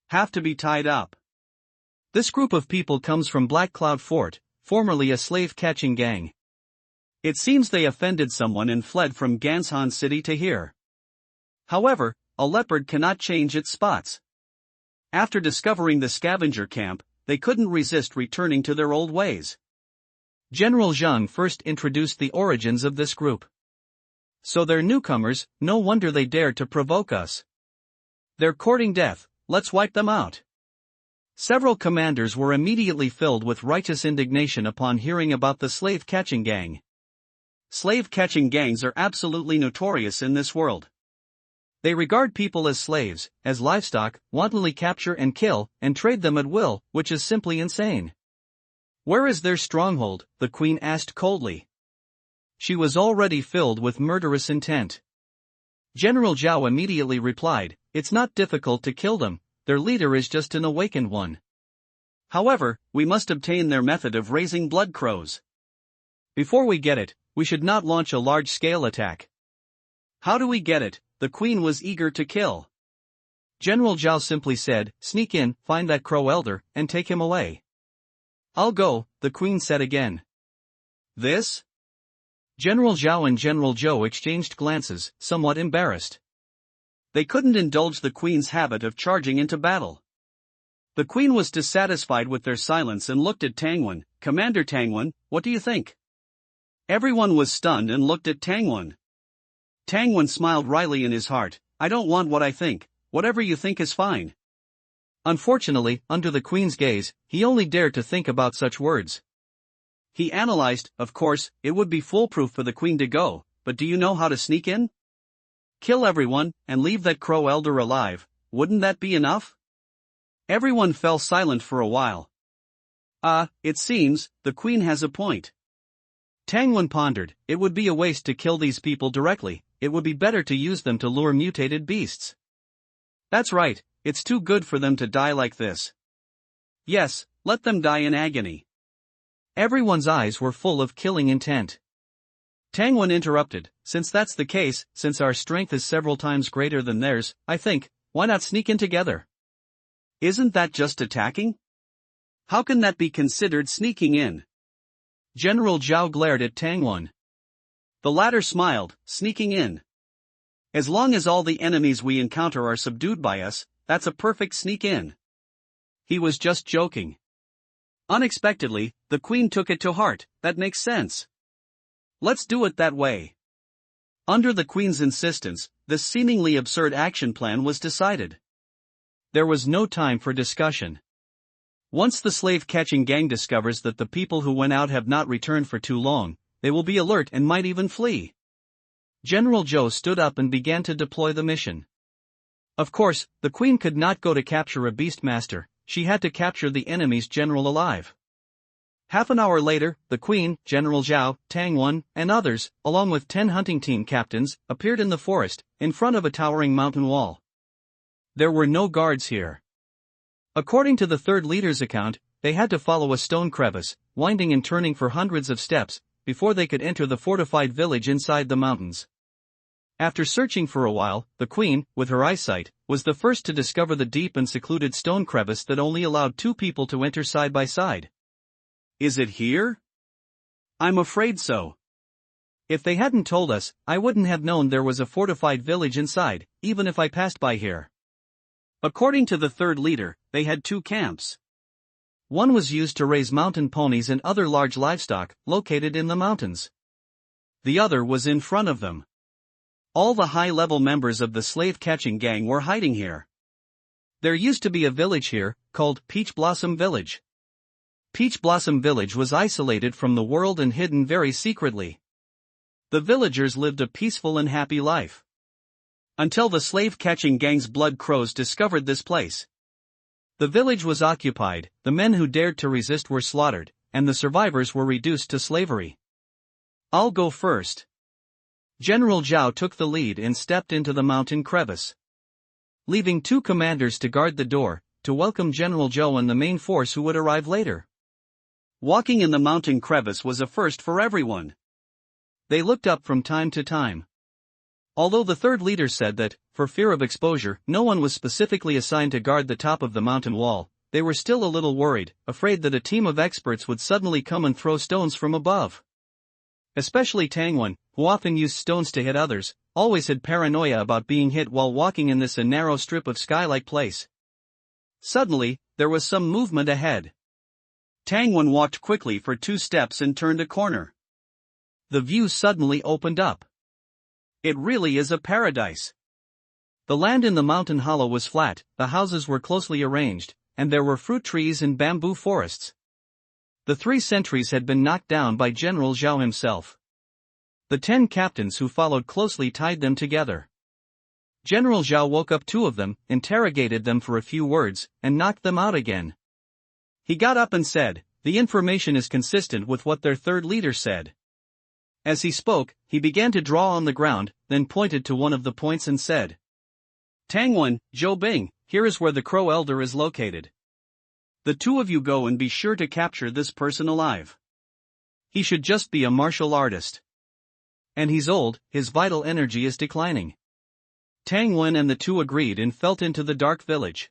S2: Have to be tied up. This group of people comes from Black Cloud Fort, formerly a slave-catching gang. It seems they offended someone and fled from Ganshan City to here. However, a leopard cannot change its spots. After discovering the scavenger camp, they couldn't resist returning to their old ways. General Zhang first introduced the origins of this group. So they're newcomers, no wonder they dared to provoke us. They're courting death, let's wipe them out. Several commanders were immediately filled with righteous indignation upon hearing about the slave-catching gang. Slave-catching gangs are absolutely notorious in this world. They regard people as slaves, as livestock, wantonly capture and kill, and trade them at will, which is simply insane. Where is their stronghold? The queen asked coldly. She was already filled with murderous intent. General Zhao immediately replied, it's not difficult to kill them, their leader is just an awakened one. However, we must obtain their method of raising blood crows. Before we get it, we should not launch a large-scale attack. How do we get it? The queen was eager to kill. General Zhao simply said, sneak in, find that crow elder, and take him away. I'll go, the queen said again. This? General Zhao and General Zhou exchanged glances, somewhat embarrassed. They couldn't indulge the queen's habit of charging into battle. The queen was dissatisfied with their silence and looked at Tangwen. Commander Tangwen, what do you think? Everyone was stunned and looked at Tangwen. Tangwen smiled wryly in his heart, I don't want what I think, whatever you think is fine. Unfortunately, under the queen's gaze, he only dared to think about such words. He analyzed, of course, it would be foolproof for the queen to go, but do you know how to sneak in? Kill everyone, and leave that crow elder alive, wouldn't that be enough? Everyone fell silent for a while. It seems, the queen has a point. Tangwen pondered, it would be a waste to kill these people directly, it would be better to use them to lure mutated beasts. That's right, it's too good for them to die like this. Yes, let them die in agony. Everyone's eyes were full of killing intent. Tangwen interrupted, since that's the case, since our strength is several times greater than theirs, I think, why not sneak in together? Isn't that just attacking? How can that be considered sneaking in? General Zhao glared at Tangwen. The latter smiled, sneaking in. As long as all the enemies we encounter are subdued by us, that's a perfect sneak in. He was just joking. Unexpectedly, the queen took it to heart, that makes sense. Let's do it that way. Under the queen's insistence, this seemingly absurd action plan was decided. There was no time for discussion. Once the slave-catching gang discovers that the people who went out have not returned for too long, they will be alert and might even flee. General Zhou stood up and began to deploy the mission. Of course, the queen could not go to capture a beastmaster, she had to capture the enemy's general alive. Half an hour later, the queen, General Zhao, Tangwen, and others, along with 10 hunting team captains, appeared in the forest, in front of a towering mountain wall. There were no guards here. According to the third leader's account, they had to follow a stone crevice, winding and turning for hundreds of steps,
S1: before they could enter the fortified village inside the mountains. After searching for a while, the queen, with her eyesight, was the first to discover the deep and secluded stone crevice that only allowed two people to enter side by side.
S2: Is it here? I'm afraid so.
S1: If they hadn't told us, I wouldn't have known there was a fortified village inside, even if I passed by here.
S2: According to the third leader, they had two camps.
S1: One was used to raise mountain ponies and other large livestock, located in the mountains. The other was in front of them. All the high-level members of the slave-catching gang were hiding here. There used to be a village here, called Peach Blossom Village. Peach Blossom Village was isolated from the world and hidden very secretly. The villagers lived a peaceful and happy life. Until the slave-catching gang's blood crows discovered this place. The village was occupied, the men who dared to resist were slaughtered, and the survivors were reduced to slavery.
S2: I'll go first.
S1: General Zhao took the lead and stepped into the mountain crevice. Leaving two commanders to guard the door, to welcome General Zhou and the main force who would arrive later.
S2: Walking in the mountain crevice was a first for everyone.
S1: They looked up from time to time. Although the third leader said that, for fear of exposure, no one was specifically assigned to guard the top of the mountain wall, they were still a little worried, afraid that a team of experts would suddenly come and throw stones from above. Especially Tangwen, who often used stones to hit others, always had paranoia about being hit while walking in this narrow strip of sky-like place. Suddenly, there was some movement ahead.
S2: Tangwen walked quickly for 2 steps and turned a corner.
S1: The view suddenly opened up.
S2: It really is a paradise.
S1: The land in the mountain hollow was flat, the houses were closely arranged, and there were fruit trees and bamboo forests. The 3 sentries had been knocked down by General Zhao himself. The 10 captains who followed closely tied them together. General Zhao woke up 2 of them, interrogated them for a few words, and knocked them out again. He got up and said, "The information is consistent with what their third leader said." As he spoke, he began to draw on the ground, then pointed to one of the points and said,
S2: "Tangwen, Zhou Bing, here is where the Crow Elder is located. The 2 of you go and be sure to capture this person alive.
S1: He should just be a martial artist. And he's old, his vital energy is declining." Tang Wen and the 2 agreed and felt into the dark village.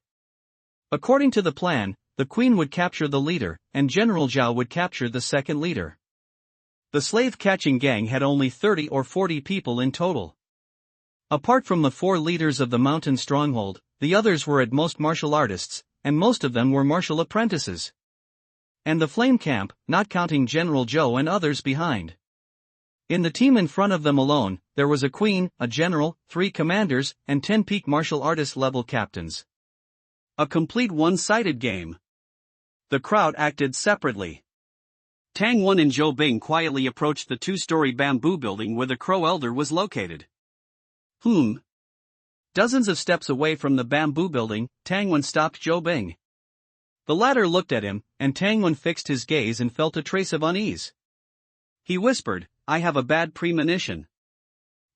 S1: According to the plan, the queen would capture the leader, and General Zhao would capture the second leader. The slave-catching gang had only 30 or 40 people in total. Apart from the 4 leaders of the mountain stronghold, the others were at most martial artists, and most of them were martial apprentices. And the flame camp, not counting General Zhou and others behind. In the team in front of them alone, there was a queen, a general, 3 commanders, and 10 peak martial artist level captains.
S2: A complete one-sided game. The crowd acted separately. Tang Wen and Zhou Bing quietly approached the 2-story bamboo building where the Crow Elder was located.
S1: Dozens of steps away from the bamboo building, Tang Wen stopped Zhou Bing. The latter looked at him, and Tang Wen fixed his gaze and felt a trace of unease. He whispered, "I have a bad premonition.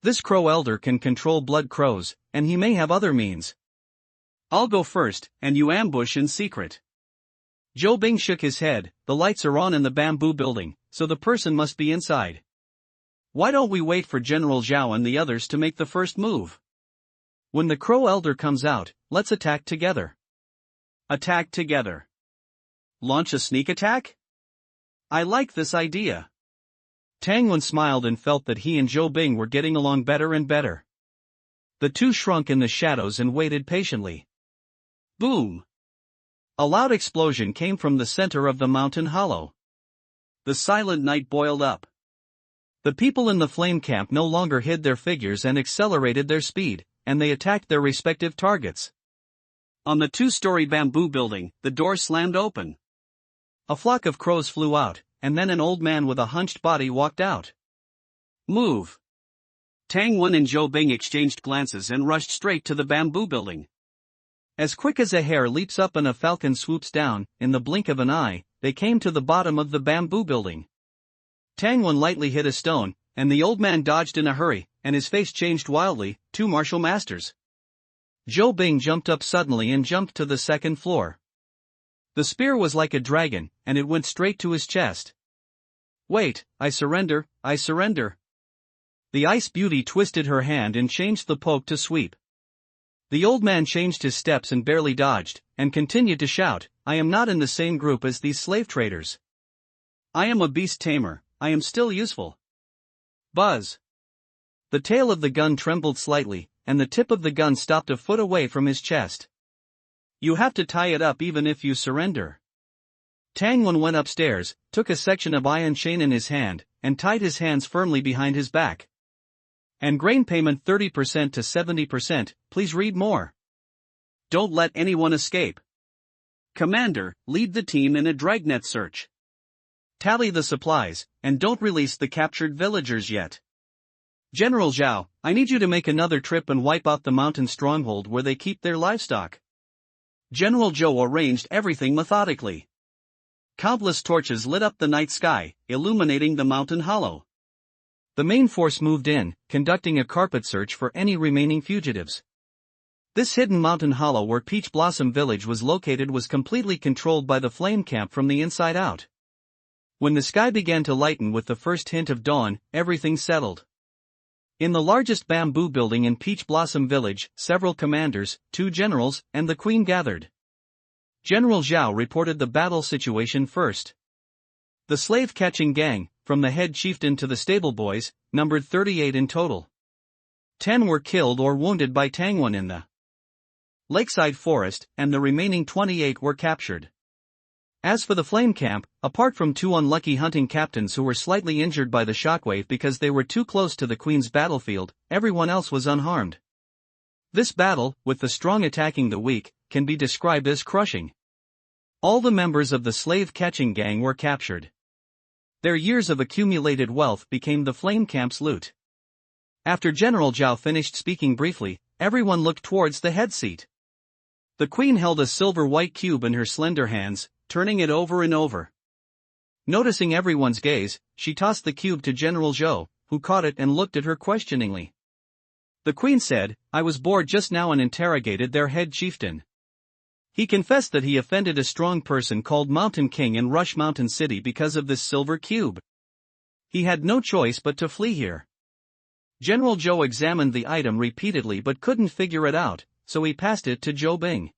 S1: This Crow Elder can control blood crows, and he may have other means.
S2: I'll go first, and you ambush in secret."
S1: Zhou Bing shook his head. "The lights are on in the bamboo building, so the person must be inside. Why don't we wait for General Zhao and the others to make the first move? When the Crow Elder comes out, let's attack together."
S2: Attack together. Launch a sneak attack? I like this idea.
S1: Tang Wen smiled and felt that he and Zhou Bing were getting along better and better. The 2 shrunk in the shadows and waited patiently.
S2: Boom!
S1: A loud explosion came from the center of the mountain hollow.
S2: The silent night boiled up.
S1: The people in the flame camp no longer hid their figures and accelerated their speed, and they attacked their respective targets.
S2: On the 2-story bamboo building, the door slammed open.
S1: A flock of crows flew out, and then an old man with a hunched body walked out.
S2: Move! Tang Wen and Zhou Bing exchanged glances and rushed straight to the bamboo building.
S1: As quick as a hare leaps up and a falcon swoops down, in the blink of an eye, they came to the bottom of the bamboo building. Tang Wen lightly hit a stone, and the old man dodged in a hurry, and his face changed wildly. 2 martial masters. Zhou Bing jumped up suddenly and jumped to the second floor. The spear was like a dragon, and it went straight to his chest. Wait, I surrender, I surrender. The ice beauty twisted her hand and changed the poke to sweep. The old man changed his steps and barely dodged, and continued to shout, I am not in the same group as these slave traders. I am a beast tamer, I am still useful. Buzz. The tail of the gun trembled slightly, and the tip of the gun stopped a foot away from his chest. You have to tie it up even if you surrender. Tangwon went upstairs, took a section of iron chain in his hand, and tied his hands firmly behind his back. And grain payment 30% to 70%, please read more. Don't let anyone escape. Commander, lead the team in a dragnet search. Tally the supplies, and don't release the captured villagers yet. General Zhao, I need you to make another trip and wipe out the mountain stronghold where they keep their livestock. General Zhou arranged everything methodically. Countless torches lit up the night sky, illuminating the mountain hollow. The main force moved in, conducting a carpet search for any remaining fugitives. This hidden mountain hollow where Peach Blossom Village was located was completely controlled by the flame camp from the inside out. When the sky began to lighten with the first hint of dawn, everything settled. In the largest bamboo building in Peach Blossom Village, several commanders, 2 generals, and the queen gathered. General Zhao reported the battle situation first. The slave-catching gang, from the head chieftain to the stable boys, numbered 38 in total. 10 were killed or wounded by Tangwon in the lakeside forest, and the remaining 28 were captured. As for the flame camp, apart from 2 unlucky hunting captains who were slightly injured by the shockwave because they were too close to the Queen's battlefield, everyone else was unharmed. This battle, with the strong attacking the weak, can be described as crushing. All the members of the slave-catching gang were captured. Their years of accumulated wealth became the flame camp's loot. After General Zhao finished speaking briefly, everyone looked towards the head seat. The queen held a silver-white cube in her slender hands, turning it over and over. Noticing everyone's gaze, she tossed the cube to General Zhou, who caught it and looked at her questioningly. The queen said, I was bored just now and interrogated their head chieftain. He confessed that he offended a strong person called Mountain King in Rush Mountain City because of this silver cube. He had no choice but to flee here. General Zhou examined the item repeatedly but couldn't figure it out, so he passed it to Zhou Bing.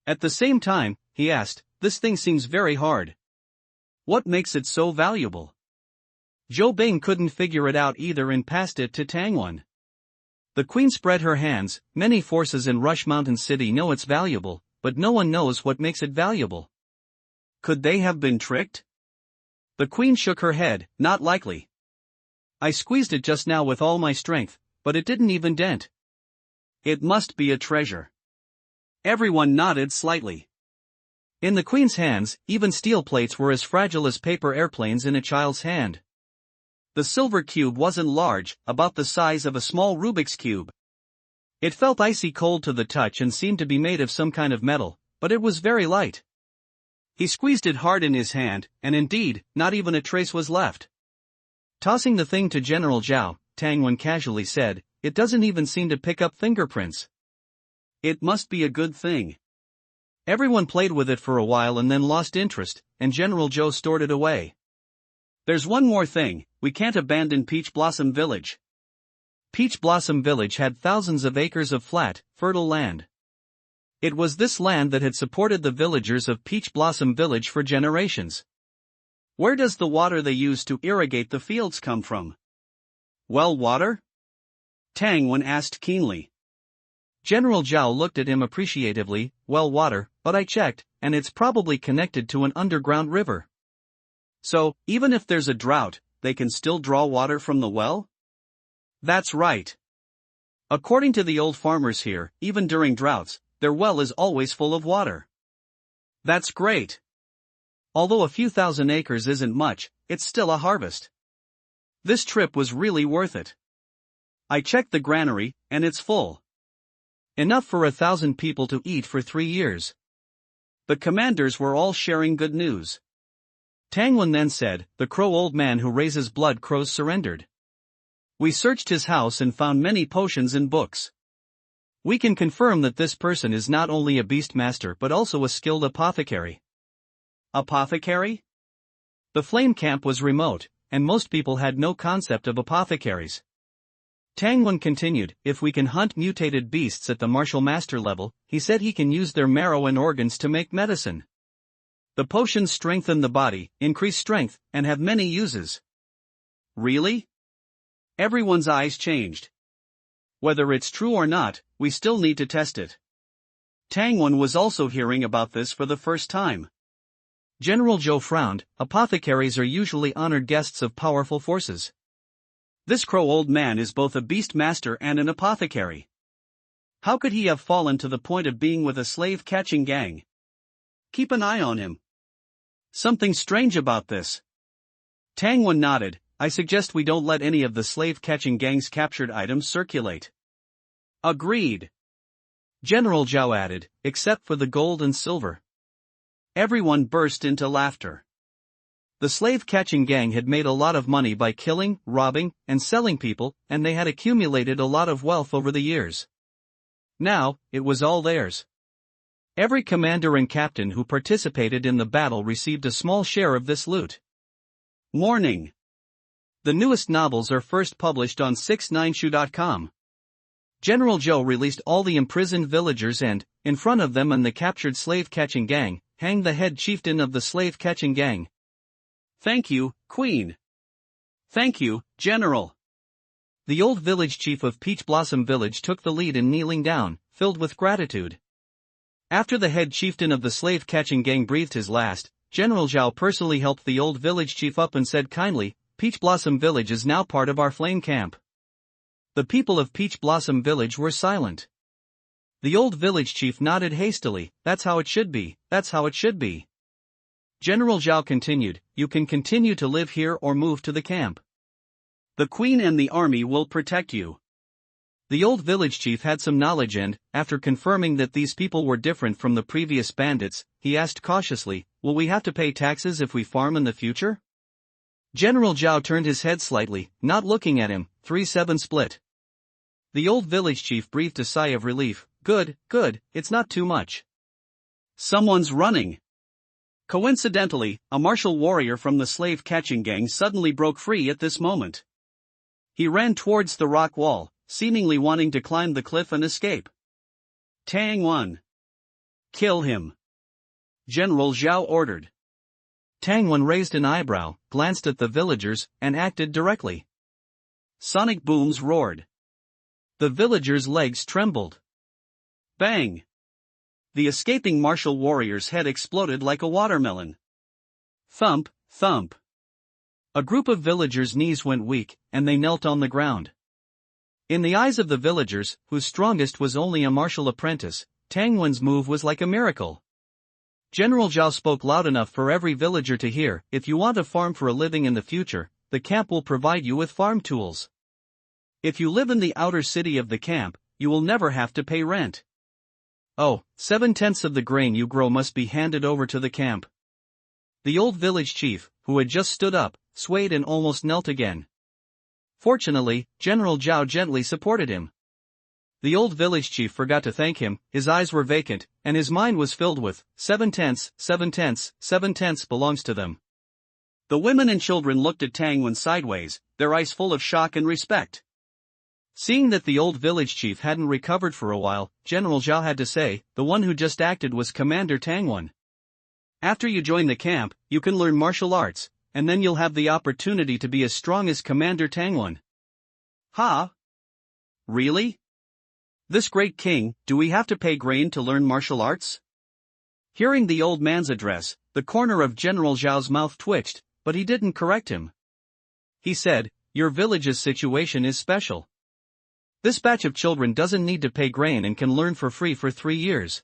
S1: At the same time, he asked, this thing seems very hard. What makes it so valuable? Zhou Bing couldn't figure it out either and passed it to Tangwon. The queen spread her hands, many forces in Rush Mountain City know it's valuable, but no one knows what makes it valuable. Could they have been tricked? The queen shook her head, not likely. I squeezed it just now with all my strength, but it didn't even dent. It must be a treasure. Everyone nodded slightly. In the queen's hands, even steel plates were as fragile as paper airplanes in a child's hand. The silver cube wasn't large, about the size of a small Rubik's cube. It felt icy cold to the touch and seemed to be made of some kind of metal, but it was very light. He squeezed it hard in his hand, and indeed, not even a trace was left. Tossing the thing to General Zhao, Tangwon casually said, it doesn't even seem to pick up fingerprints. It must be a good thing. Everyone played with it for a while and then lost interest, and General Zhou stored it away. There's one more thing, we can't abandon Peach Blossom Village. Peach Blossom Village had thousands of acres of flat, fertile land. It was this land that had supported the villagers of Peach Blossom Village for generations. Where does the water they use to irrigate the fields come from? Well water? Tangwon asked keenly. General Zhao looked at him appreciatively, well water, but I checked, and it's probably connected to an underground river. So, even if there's a drought, they can still draw water from the well? That's right. According to the old farmers here, even during droughts, their well is always full of water. That's great. Although a few thousand acres isn't much, it's still a harvest. This trip was really worth it. I checked the granary, and it's full. Enough for 1,000 people to eat for 3 years. The commanders were all sharing good news. Tangwon then said, the crow old man who raises blood crows surrendered. We searched his house and found many potions and books. We can confirm that this person is not only a beast master but also a skilled apothecary. Apothecary? The flame camp was remote, and most people had no concept of apothecaries. Tangwon continued, if we can hunt mutated beasts at the martial master level, he said he can use their marrow and organs to make medicine. The potions strengthen the body, increase strength, and have many uses.
S2: Really? Everyone's eyes changed. Whether it's true or not, we still need to test it. Tangwon was also hearing about this for the first time.
S1: General Zhou frowned. Apothecaries are usually honored guests of powerful forces.
S2: This crow old man is both a beast master and an apothecary. How could he have fallen to the point of being with a slave-catching gang? Keep an eye on him. Something strange about this.
S1: Tangwon nodded. I suggest we don't let any of the slave-catching gang's captured items circulate.
S2: Agreed.
S1: General Zhao added, except for the gold and silver.
S2: Everyone burst into laughter.
S1: The slave-catching gang had made a lot of money by killing, robbing, and selling people, and they had accumulated a lot of wealth over the years. Now, it was all theirs. Every commander and captain who participated in the battle received a small share of this loot.
S2: Warning.
S1: The newest novels are first published on 69shu.com. General Zhou released all the imprisoned villagers and, in front of them and the captured slave-catching gang, hanged the head chieftain of the slave-catching gang.
S2: Thank you, Queen. Thank you, General.
S1: The old village chief of Peach Blossom Village took the lead in kneeling down, filled with gratitude. After the head chieftain of the slave-catching gang breathed his last, General Zhao personally helped the old village chief up and said kindly, Peach Blossom Village is now part of our flame camp. The people of Peach Blossom Village were silent. The old village chief nodded hastily. That's how it should be, that's how it should be. General Zhao continued, you can continue to live here or move to the camp.
S2: The queen and the army will protect you.
S1: The old village chief had some knowledge and, after confirming that these people were different from the previous bandits, he asked cautiously, will we have to pay taxes if we farm in the future? General Zhao turned his head slightly, not looking at him. 3-7 split. The old village chief breathed a sigh of relief. Good, it's not too much.
S2: Someone's running. Coincidentally, a martial warrior from the slave-catching gang suddenly broke free at this moment. He ran towards the rock wall, seemingly wanting to climb the cliff and escape. Tangwon. Kill him. General Zhao ordered.
S1: Tangwon raised an eyebrow, glanced at the villagers, and acted directly.
S2: Sonic booms roared.
S1: The villagers' legs trembled.
S2: Bang! The escaping martial warrior's head exploded like a watermelon. Thump, thump.
S1: A group of villagers' knees went weak, and they knelt on the ground. In the eyes of the villagers, whose strongest was only a martial apprentice, Tangwon's move was like a miracle. General Zhao spoke loud enough for every villager to hear, if you want to farm for a living in the future, the camp will provide you with farm tools. If you live in the outer city of the camp, you will never have to pay rent. Oh, 7/10 of the grain you grow must be handed over to the camp. The old village chief, who had just stood up, swayed and almost knelt again. Fortunately, General Zhao gently supported him. The old village chief forgot to thank him, his eyes were vacant, and his mind was filled with, 7/10 belongs to them.
S2: The women and children looked at Tangwon sideways, their eyes full of shock and respect.
S1: Seeing that the old village chief hadn't recovered for a while, General Zhao had to say, the one who just acted was Commander Tangwon. After you join the camp, you can learn martial arts, and then you'll have the opportunity to be as strong as Commander Tangwon.
S2: Ha? Really?
S1: This great king, do we have to pay grain to learn martial arts? Hearing the old man's address, the corner of General Zhao's mouth twitched, but he didn't correct him. He said, your village's situation is special. This batch of children doesn't need to pay grain and can learn for free for 3 years.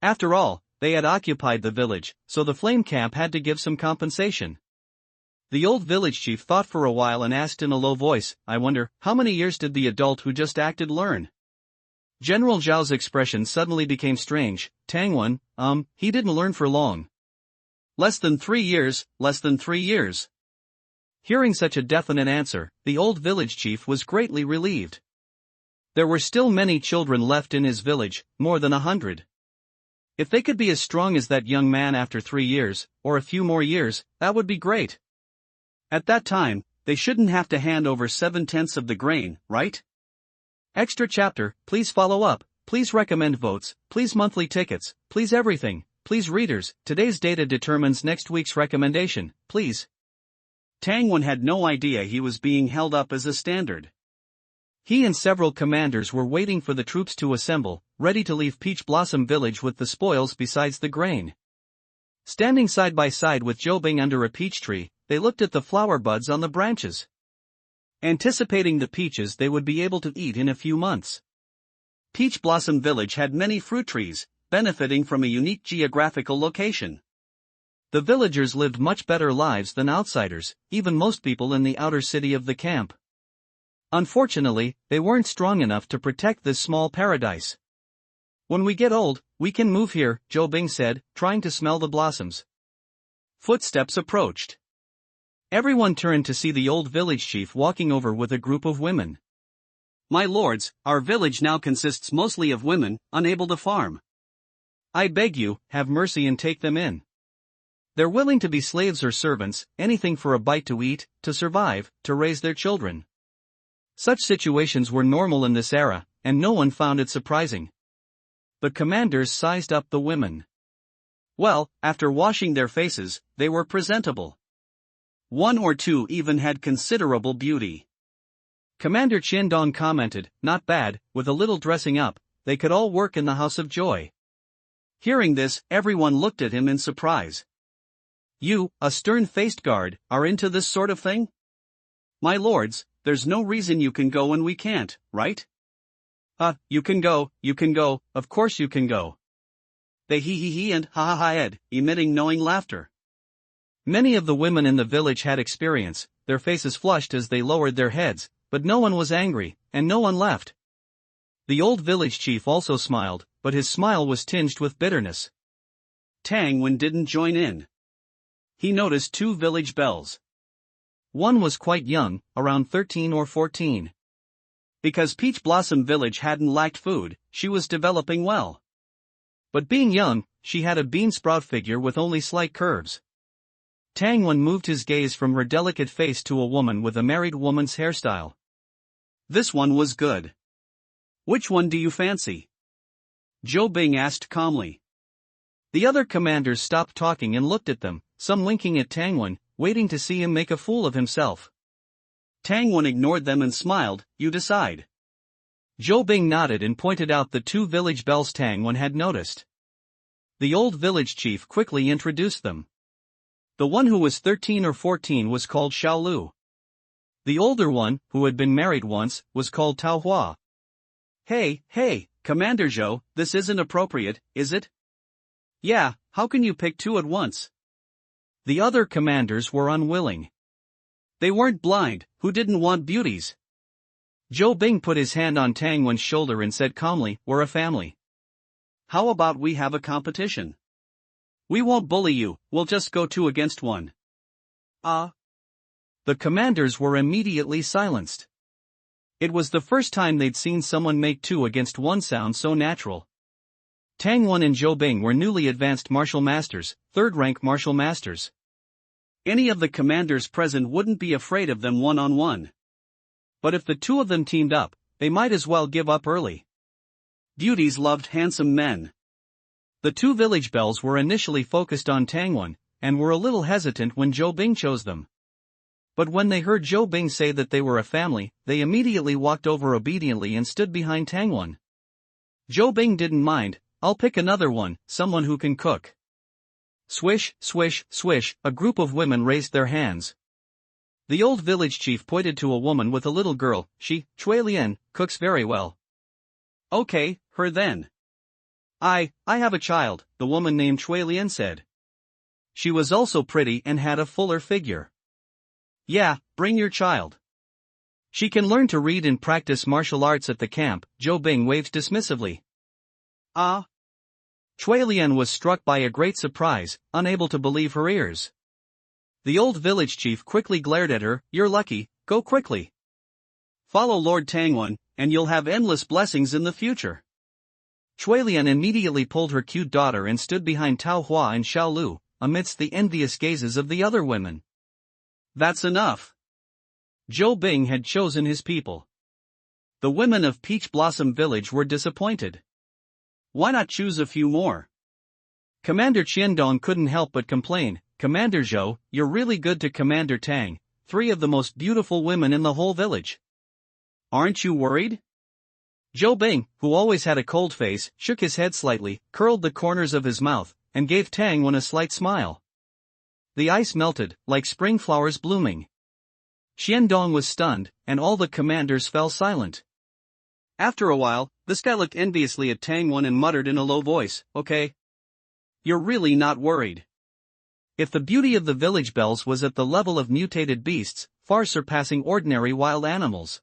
S1: After all, they had occupied the village, so the flame camp had to give some compensation. The old village chief thought for a while and asked in a low voice, I wonder, how many years did the adult who just acted learn? General Zhao's expression suddenly became strange. Tangwon, he didn't learn for long.
S2: Less than 3 years, less than 3 years.
S1: Hearing such a definite answer, the old village chief was greatly relieved. There were still many children left in his village, more than 100. If they could be as strong as that young man after 3 years, or a few more years, that would be great.
S2: At that time, they shouldn't have to hand over 7/10 of the grain, right?
S1: Extra chapter, please follow up, please recommend votes, please monthly tickets, please everything, please readers, today's data determines next week's recommendation, please.
S2: Tangwon had no idea he was being held up as a standard.
S1: He and several commanders were waiting for the troops to assemble, ready to leave Peach Blossom Village with the spoils besides the grain. Standing side by side with Zhou Bing under a peach tree, they looked at the flower buds on the branches, anticipating the peaches they would be able to eat in a few months.
S2: Peach Blossom Village had many fruit trees, benefiting from a unique geographical location.
S1: The villagers lived much better lives than outsiders, even most people in the outer city of the camp. Unfortunately, they weren't strong enough to protect this small paradise. When we get old, we can move here, Zhou Bing said, trying to smell the blossoms.
S2: Footsteps approached.
S1: Everyone turned to see the old village chief walking over with a group of women.
S2: My lords, our village now consists mostly of women, unable to farm.
S1: I beg you, have mercy and take them in. They're willing to be slaves or servants, anything for a bite to eat, to survive, to raise their children. Such situations were normal in this era, and no one found it surprising. The commanders sized up the women.
S2: Well, after washing their faces, they were presentable. One or two even had considerable beauty.
S1: Commander Chin Dong commented, not bad, with a little dressing up, they could all work in the House of Joy.
S2: Hearing this, everyone looked at him in surprise.
S1: You, a stern-faced guard, are into this sort of thing?
S2: My lords, there's no reason you can go and we can't, right?
S1: You can go, of course you can go.
S2: They hee and ha-ha-ha-ed, emitting knowing laughter.
S1: Many of the women in the village had experience, their faces flushed as they lowered their heads, but no one was angry, and no one left. The old village chief also smiled, but his smile was tinged with bitterness.
S2: Tangwon didn't join in. He noticed 2 village belles.
S1: One was quite young, around 13 or 14.
S2: Because Peach Blossom Village hadn't lacked food, she was developing well.
S1: But being young, she had a bean sprout figure with only slight curves. Tangwon moved his gaze from her delicate face to a woman with a married woman's hairstyle.
S2: This one was good. Which one do you fancy? Zhou Bing asked calmly.
S1: The other commanders stopped talking and looked at them, some winking at Tangwon, waiting to see him make a fool of himself.
S2: Tangwon ignored them and smiled, you decide.
S1: Zhou Bing nodded and pointed out the 2 village belles Tangwon had noticed. The old village chief quickly introduced them. The one who was 13 or 14 was called Xiao Lu. The older one, who had been married once, was called Tao Hua.
S2: Hey, Commander Zhou, this isn't appropriate, is it? Yeah, how can you pick 2 at once?
S1: The other commanders were unwilling.
S2: They weren't blind, who didn't want beauties?
S1: Zhou Bing put his hand on Tangwon's shoulder and said calmly, we're a family.
S2: How about we have a competition? We won't bully you, we'll just go 2 against 1.
S1: The commanders were immediately silenced. It was the first time they'd seen someone make 2 against 1 sound so natural. Tangwon and Zhou Bing were newly advanced martial masters, 3rd-rank martial masters.
S2: Any of the commanders present wouldn't be afraid of them one-on-one.
S1: But if the 2 of them teamed up, they might as well give up early.
S2: Beauties loved handsome men.
S1: The 2 village belles were initially focused on Tangwon, and were a little hesitant when Zhou Bing chose them. But when they heard Zhou Bing say that they were a family, they immediately walked over obediently and stood behind Tangwon. Zhou Bing didn't mind, I'll pick another one, someone who can cook. Swish, swish, swish, a group of women raised their hands. The old village chief pointed to a woman with a little girl, she, Chui Lian, cooks very well.
S2: Okay, her then.
S1: I have a child, the woman named Chui Lian said. She was also pretty and had a fuller figure. Yeah, bring your child. She can learn to read and practice martial arts at the camp, Zhou Bing waved dismissively. Chui Lian was struck by a great surprise, unable to believe her ears. The old village chief quickly glared at her, you're lucky, go quickly.
S2: Follow Lord Tangwon, and you'll have endless blessings in the future.
S1: Lian immediately pulled her cute daughter and stood behind Tao Hua and Xiao Lu, amidst the envious gazes of the other women.
S2: That's enough. Zhou Bing had chosen his people. The women of Peach Blossom Village were disappointed. Why not choose a few more?
S1: Commander Qiandong couldn't help but complain, "Commander Zhou, you're really good to Commander Tang, 3 of the most beautiful women in the whole village.
S2: Aren't you worried?"
S1: Zhou Bing, who always had a cold face, shook his head slightly, curled the corners of his mouth, and gave Tang Wen a slight smile. The ice melted, like spring flowers blooming. Qiandong was stunned, and all the commanders fell silent.
S2: After a while, this guy looked enviously at Tang Wen and muttered in a low voice, "Okay. You're really not worried."
S1: If the beauty of the village belles was at the level of mutated beasts, far surpassing ordinary wild animals,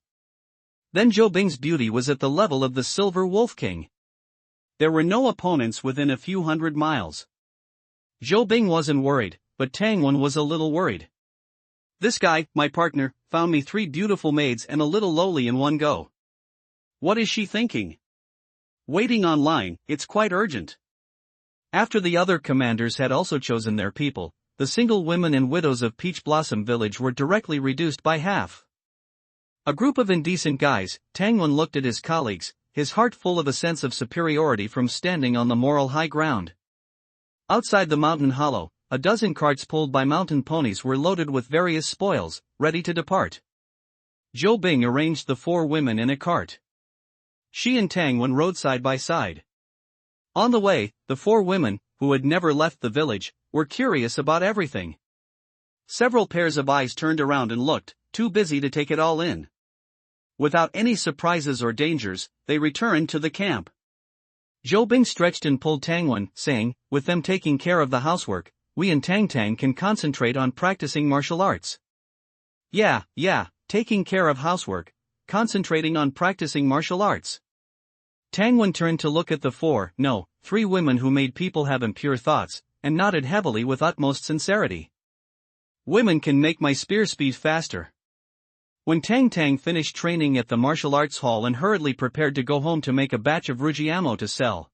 S1: then Zhou Bing's beauty was at the level of the Silver Wolf King.
S2: There were no opponents within a few hundred miles.
S1: Zhou Bing wasn't worried, but Tang Wen was a little worried.
S2: This guy, my partner, found me 3 beautiful maids and a little lowly in one go. What is she thinking? Waiting online, it's quite urgent.
S1: After the other commanders had also chosen their people, the single women and widows of Peach Blossom Village were directly reduced by half. A group of indecent guys, Tang Wen looked at his colleagues, his heart full of a sense of superiority from standing on the moral high ground. Outside the mountain hollow, a dozen carts pulled by mountain ponies were loaded with various spoils, ready to depart. Zhou Bing arranged the 4 women in a cart. She and Tang Wen rode side by side. On the way, the 4 women, who had never left the village, were curious about everything. Several pairs of eyes turned around and looked, too busy to take it all in. Without any surprises or dangers, they returned to the camp. Zhou Bing stretched and pulled Tang Wen, saying, "With them taking care of the housework, we and Tang Tang can concentrate on practicing martial arts." Yeah, taking care of housework, concentrating on practicing martial arts. Tang Wen turned to look at the 3 women who made people have impure thoughts, and nodded heavily with utmost sincerity. Women can make my spear speed faster. When Tang Tang finished training at the martial arts hall and hurriedly prepared to go home to make a batch of Rujiamo to sell.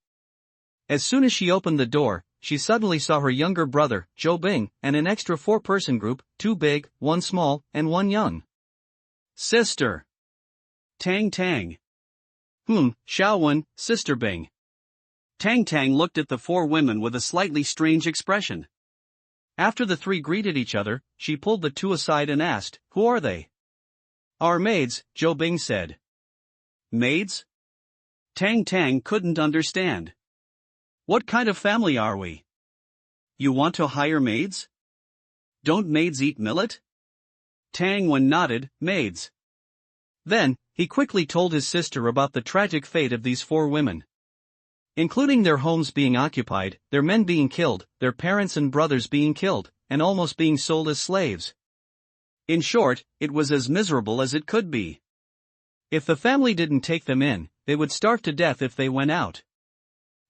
S1: As soon as she opened the door, she suddenly saw her younger brother, Zhou Bing, and an extra 4-person group, 2 big, 1 small, and 1 young.
S2: "Sister. Tang Tang."
S1: Xiao Wen, Sister Bing."
S2: Tang Tang looked at the 4 women with a slightly strange expression.
S1: After the 3 greeted each other, she pulled the 2 aside and asked, "Who are they?" "Our maids," Zhou Bing said.
S2: "Maids?" Tang Tang couldn't understand. "What kind of family are we? You want to hire maids? Don't maids eat millet?" Tang Wen nodded, "Maids."
S1: Then, he quickly told his sister about the tragic fate of these 4 women. Including their homes being occupied, their men being killed, their parents and brothers being killed, and almost being sold as slaves. In short, it was as miserable as it could be. If the family didn't take them in, they would starve to death if they went out.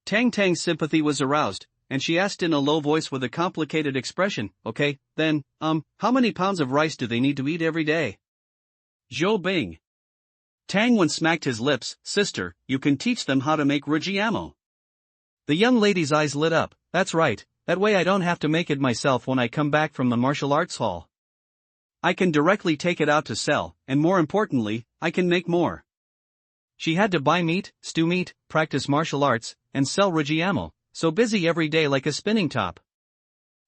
S2: Tang Tang's sympathy was aroused, and she asked in a low voice with a complicated expression, "Okay, then, how many pounds of rice do they need to eat every day?" "Zhou Bing." Tang Wen smacked his lips, "Sister, you can teach them how to make Rujiamo."
S1: The young lady's eyes lit up. "That's right, that way I don't have to make it myself when I come back from the martial arts hall. I can directly take it out to sell, and more importantly, I can make more." She had to buy meat, stew meat, practice martial arts, and sell Rujiamo, so busy every day like a spinning top.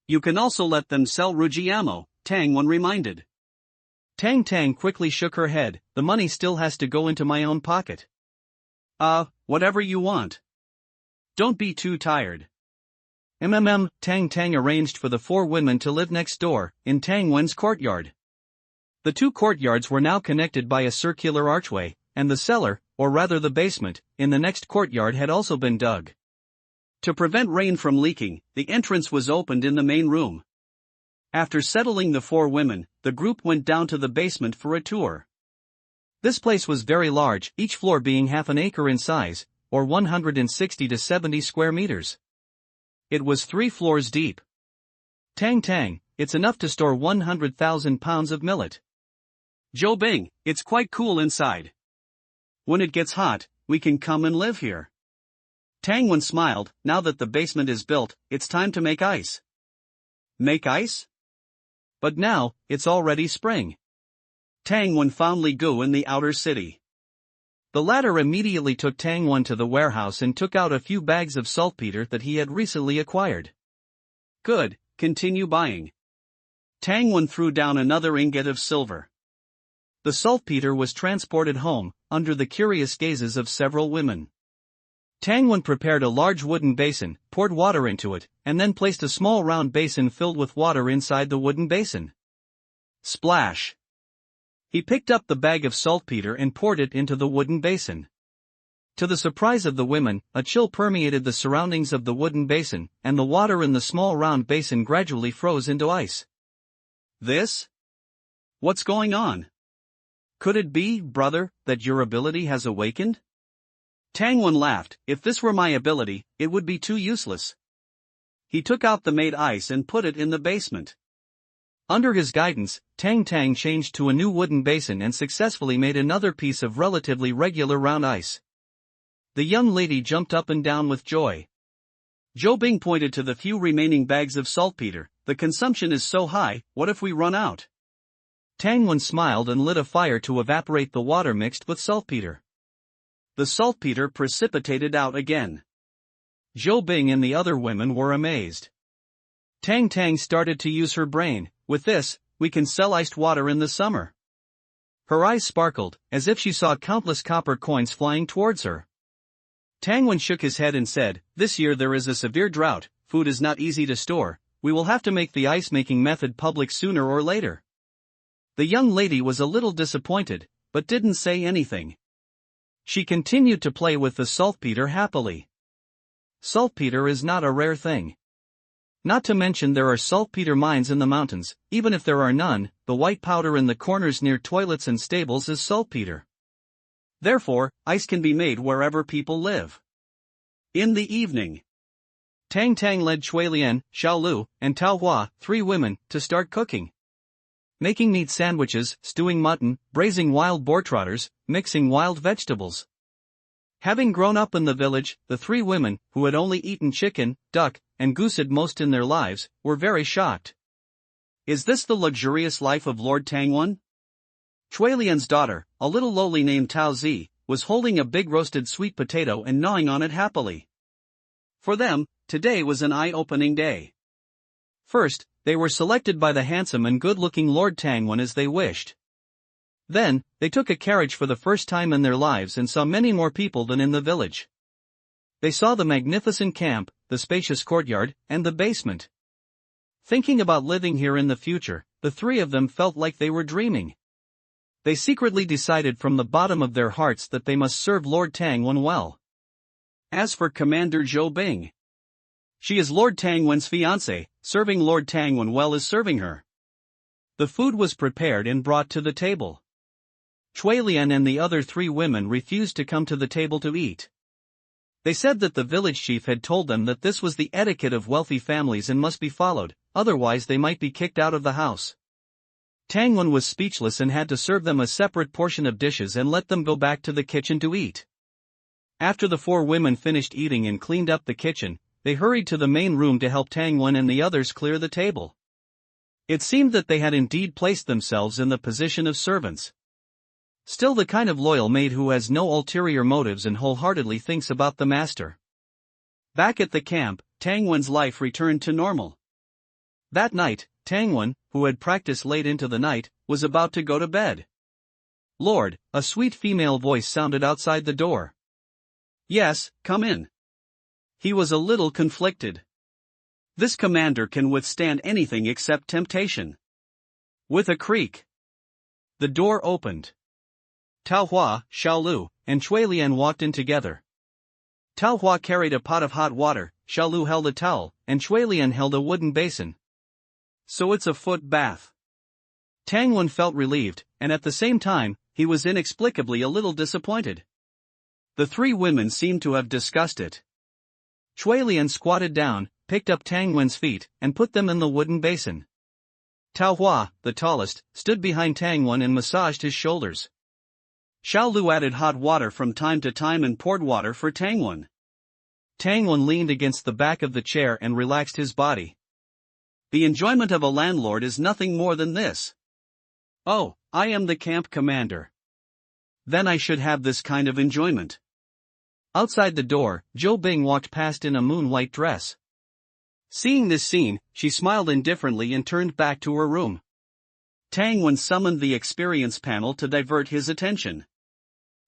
S2: "You can also let them sell Rujiamo," Tang Wen reminded.
S1: Tang Tang quickly shook her head, "The money still has to go into my own pocket."
S2: Whatever you want. Don't be too tired."
S1: Tang Tang arranged for the 4 women to live next door, in Tang Wen's courtyard. The 2 courtyards were now connected by a circular archway, and the cellar, or rather the basement, in the next courtyard had also been dug.
S2: To prevent rain from leaking, the entrance was opened in the main room. After settling the 4 women, the group went down to the basement for a tour.
S1: This place was very large, each floor being half an acre in size, or 160 to 70 square meters. It was 3 floors deep. Tang Tang, it's enough to store 100,000 pounds of millet.
S2: "Zhou Bing, it's quite cool inside. When it gets hot, we can come and live here." Tang Wen smiled. Now that the basement is built, it's time to make ice. Make ice? But now, it's already spring. Tang Wen found Li Gu in the outer city. The latter immediately took Tang Wen to the warehouse and took out a few bags of saltpeter that he had recently acquired. Good, continue buying. Tang Wen threw down another ingot of silver. The saltpeter was transported home, under the curious gazes of several women. Tang Wen prepared a large wooden basin, poured water into it, and then placed a small round basin filled with water inside the wooden basin. Splash! He picked up the bag of saltpeter and poured it into the wooden basin. To the surprise of the women, a chill permeated the surroundings of the wooden basin, and the water in the small round basin gradually froze into ice. This? What's going on? Could it be, brother, that your ability has awakened? Tang Wen laughed. If this were my ability, it would be too useless. He took out the made ice and put it in the basement. Under his guidance, Tang changed to a new wooden basin and successfully made another piece of relatively regular round ice. The young lady jumped up and down with joy. Zhou Bing pointed to the few remaining bags of saltpeter. The consumption is so high, what if we run out? Tang Wen smiled and lit a fire to evaporate the water mixed with saltpeter. The saltpeter precipitated out again. Zhou Bing and the other women were amazed. Tang started to use her brain. With this, we can sell iced water in the summer. Her eyes sparkled, as if she saw countless copper coins flying towards her. Tang Wen shook his head and said, "This year there is a severe drought, food is not easy to store, we will have to make the ice-making method public sooner or later." The young lady was a little disappointed, but didn't say anything. She continued to play with the saltpeter happily. Saltpeter is not a rare thing. Not to mention there are saltpeter mines in the mountains. Even if there are none, the white powder in the corners near toilets and stables is saltpeter. Therefore, ice can be made wherever people live. In the evening, Tang led Chuilian, Xiaolu, and Tao Hua, 3 women, to start cooking. Making meat sandwiches, stewing mutton, braising wild boar trotters, mixing wild vegetables. Having grown up in the village, the 3 women, who had only eaten chicken, duck, and goose at most in their lives, were very shocked. Is this the luxurious life of Lord Tang Wen? Chuilian's daughter, a little lowly named Tao Zi, was holding a big roasted sweet potato and gnawing on it happily. For them, today was an eye-opening day. First, they were selected by the handsome and good-looking Lord Tang Wen as they wished. Then, they took a carriage for the first time in their lives and saw many more people than in the village. They saw the magnificent camp, the spacious courtyard, and the basement. Thinking about living here in the future, the 3 of them felt like they were dreaming. They secretly decided from the bottom of their hearts that they must serve Lord Tang Wen well. As for Commander Zhou Bing, she is Lord Tang Wen's fiancée. Serving Lord Tang Wen well is serving her. The food was prepared and brought to the table. Chuilian and the other 3 women refused to come to the table to eat. They said that the village chief had told them that this was the etiquette of wealthy families and must be followed, otherwise they might be kicked out of the house. Tang Wen was speechless and had to serve them a separate portion of dishes and let them go back to the kitchen to eat. After the 4 women finished eating and cleaned up the kitchen, they hurried to the main room to help Tang Wen and the others clear the table. It seemed that they had indeed placed themselves in the position of servants. Still the kind of loyal maid who has no ulterior motives and wholeheartedly thinks about the master. Back at the camp, Tang Wen's life returned to normal. That night, Tang Wen, who had practiced late into the night, was about to go to bed. "Lord," a sweet female voice sounded outside the door. "Yes, come in." He was a little conflicted. This commander can withstand anything except temptation. With a creak, the door opened. Tao Hua, Xiaolu, and Chuilian walked in together. Tao Hua carried a pot of hot water, Xiaolu held a towel, and Chuilian held a wooden basin. So it's a foot bath. Tang Wen felt relieved, and at the same time, he was inexplicably a little disappointed. The 3 women seemed to have discussed it. Chuilian squatted down, picked up Tang Wen's feet, and put them in the wooden basin. Tao Hua, the tallest, stood behind Tang Wen and massaged his shoulders. Xiaolu added hot water from time to time and poured water for Tang Wen.
S1: Tangwon leaned against the back of the chair and relaxed his body.
S2: The enjoyment of a landlord is nothing more than this. Oh, I am the camp commander. Then I should have this kind of enjoyment.
S1: Outside the door, Zhou Bing walked past in a moon-white dress.
S2: Seeing this scene, she smiled indifferently and turned back to her room. Tangwon summoned the experience panel to divert his attention.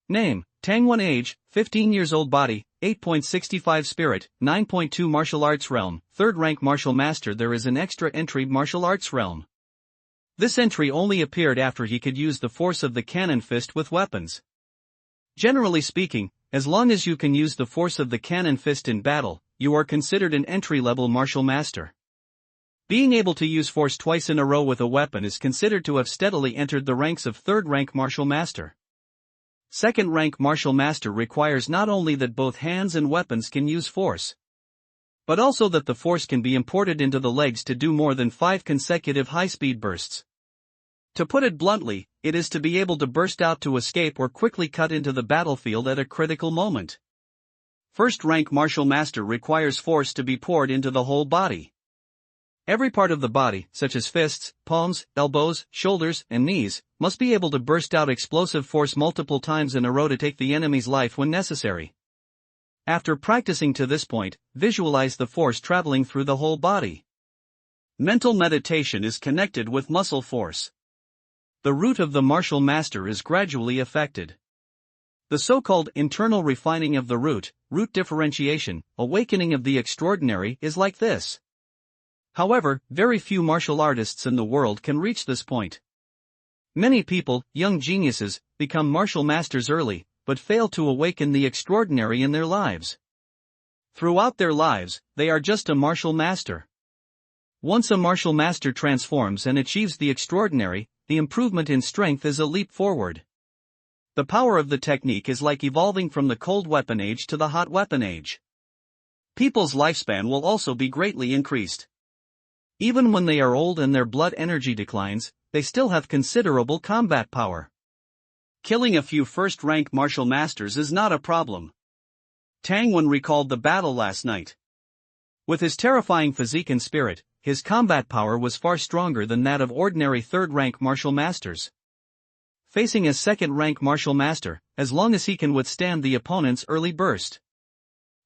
S1: Name, Tangwon. Age, 15 years old. Body, 8.65 spirit, 9.2 martial arts realm, 3rd rank martial master. There is an extra entry, martial arts realm. This entry only appeared after he could use the force of the cannon fist with weapons. Generally speaking, as long as you can use the force of the cannon fist in battle, you are considered an entry-level martial master. Being able to use force twice in a row with a weapon is considered to have steadily entered the ranks of 3rd rank martial master. 2nd rank martial master requires not only that both hands and weapons can use force, but also that the force can be imported into the legs to do more than 5 consecutive high-speed bursts. To put it bluntly, it is to be able to burst out to escape or quickly cut into the battlefield at a critical moment. 1st rank martial master requires force to be poured into the whole body. Every part of the body, such as fists, palms, elbows, shoulders, and knees, must be able to burst out explosive force multiple times in a row to take the enemy's life when necessary. After practicing to this point, visualize the force traveling through the whole body.
S2: Mental meditation is connected with muscle force.
S1: The root of the martial master is gradually affected. The so-called internal refining of the root differentiation, awakening of the extraordinary, is like this. However, very few martial artists in the world can reach this point. Many people, young geniuses, become martial masters early, but fail to awaken the extraordinary in their lives. Throughout their lives, they are just a martial master. Once a martial master transforms and achieves the extraordinary, the improvement in strength is a leap forward. The power of the technique is like evolving from the cold weapon age to the hot weapon age. People's lifespan will also be greatly increased. Even when they are old and their blood energy declines, they still have considerable combat power.
S2: Killing a few 1st rank martial masters is not a problem. Tangwon recalled the battle last night.
S1: With his terrifying physique and spirit, his combat power was far stronger than that of ordinary 3rd rank martial masters. Facing a 2nd rank martial master, as long as he can withstand the opponent's early burst.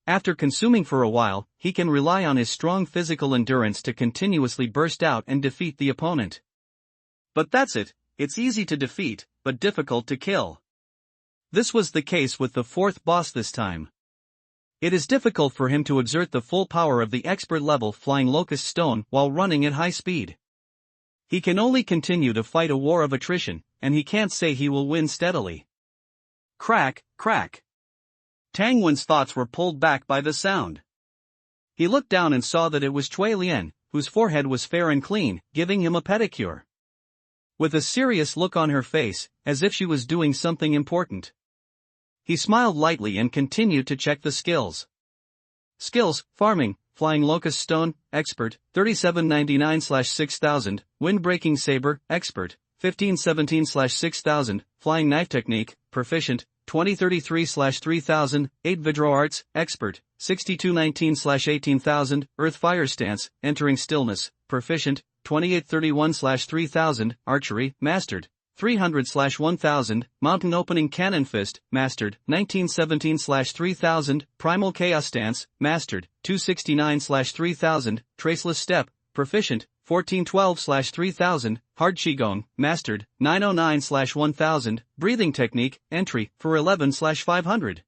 S1: After consuming for a while, he can rely on his strong physical endurance to continuously burst out and defeat the opponent.
S2: But that's it, it's easy to defeat, but difficult to kill.
S1: This was the case with the 4th boss this time. It is difficult for him to exert the full power of the expert-level flying locust stone while running at high speed. He can only continue to fight a war of attrition, and he can't say he will win steadily.
S2: Crack, crack. Tangwon's thoughts were pulled back by the sound.
S1: He looked down and saw that it was Cui Lian, whose forehead was fair and clean, giving him a pedicure. With a serious look on her face, as if she was doing something important. He smiled lightly and continued to check the skills. Skills, farming, flying locust stone, expert, 3799/6000, wind-breaking saber, expert, 1517/6000, flying knife technique, proficient, 2033/3000, 8 Vidro arts, expert, 6219/18000, earth fire stance, entering stillness, proficient, 2831/3000, archery, mastered, 300/1000, mountain opening cannon fist, mastered, 1917/3000, primal chaos stance, mastered, 269/3000, traceless step, proficient, 1412/3000, hard qigong, mastered, 909/1000, breathing technique, entry, for 11/500.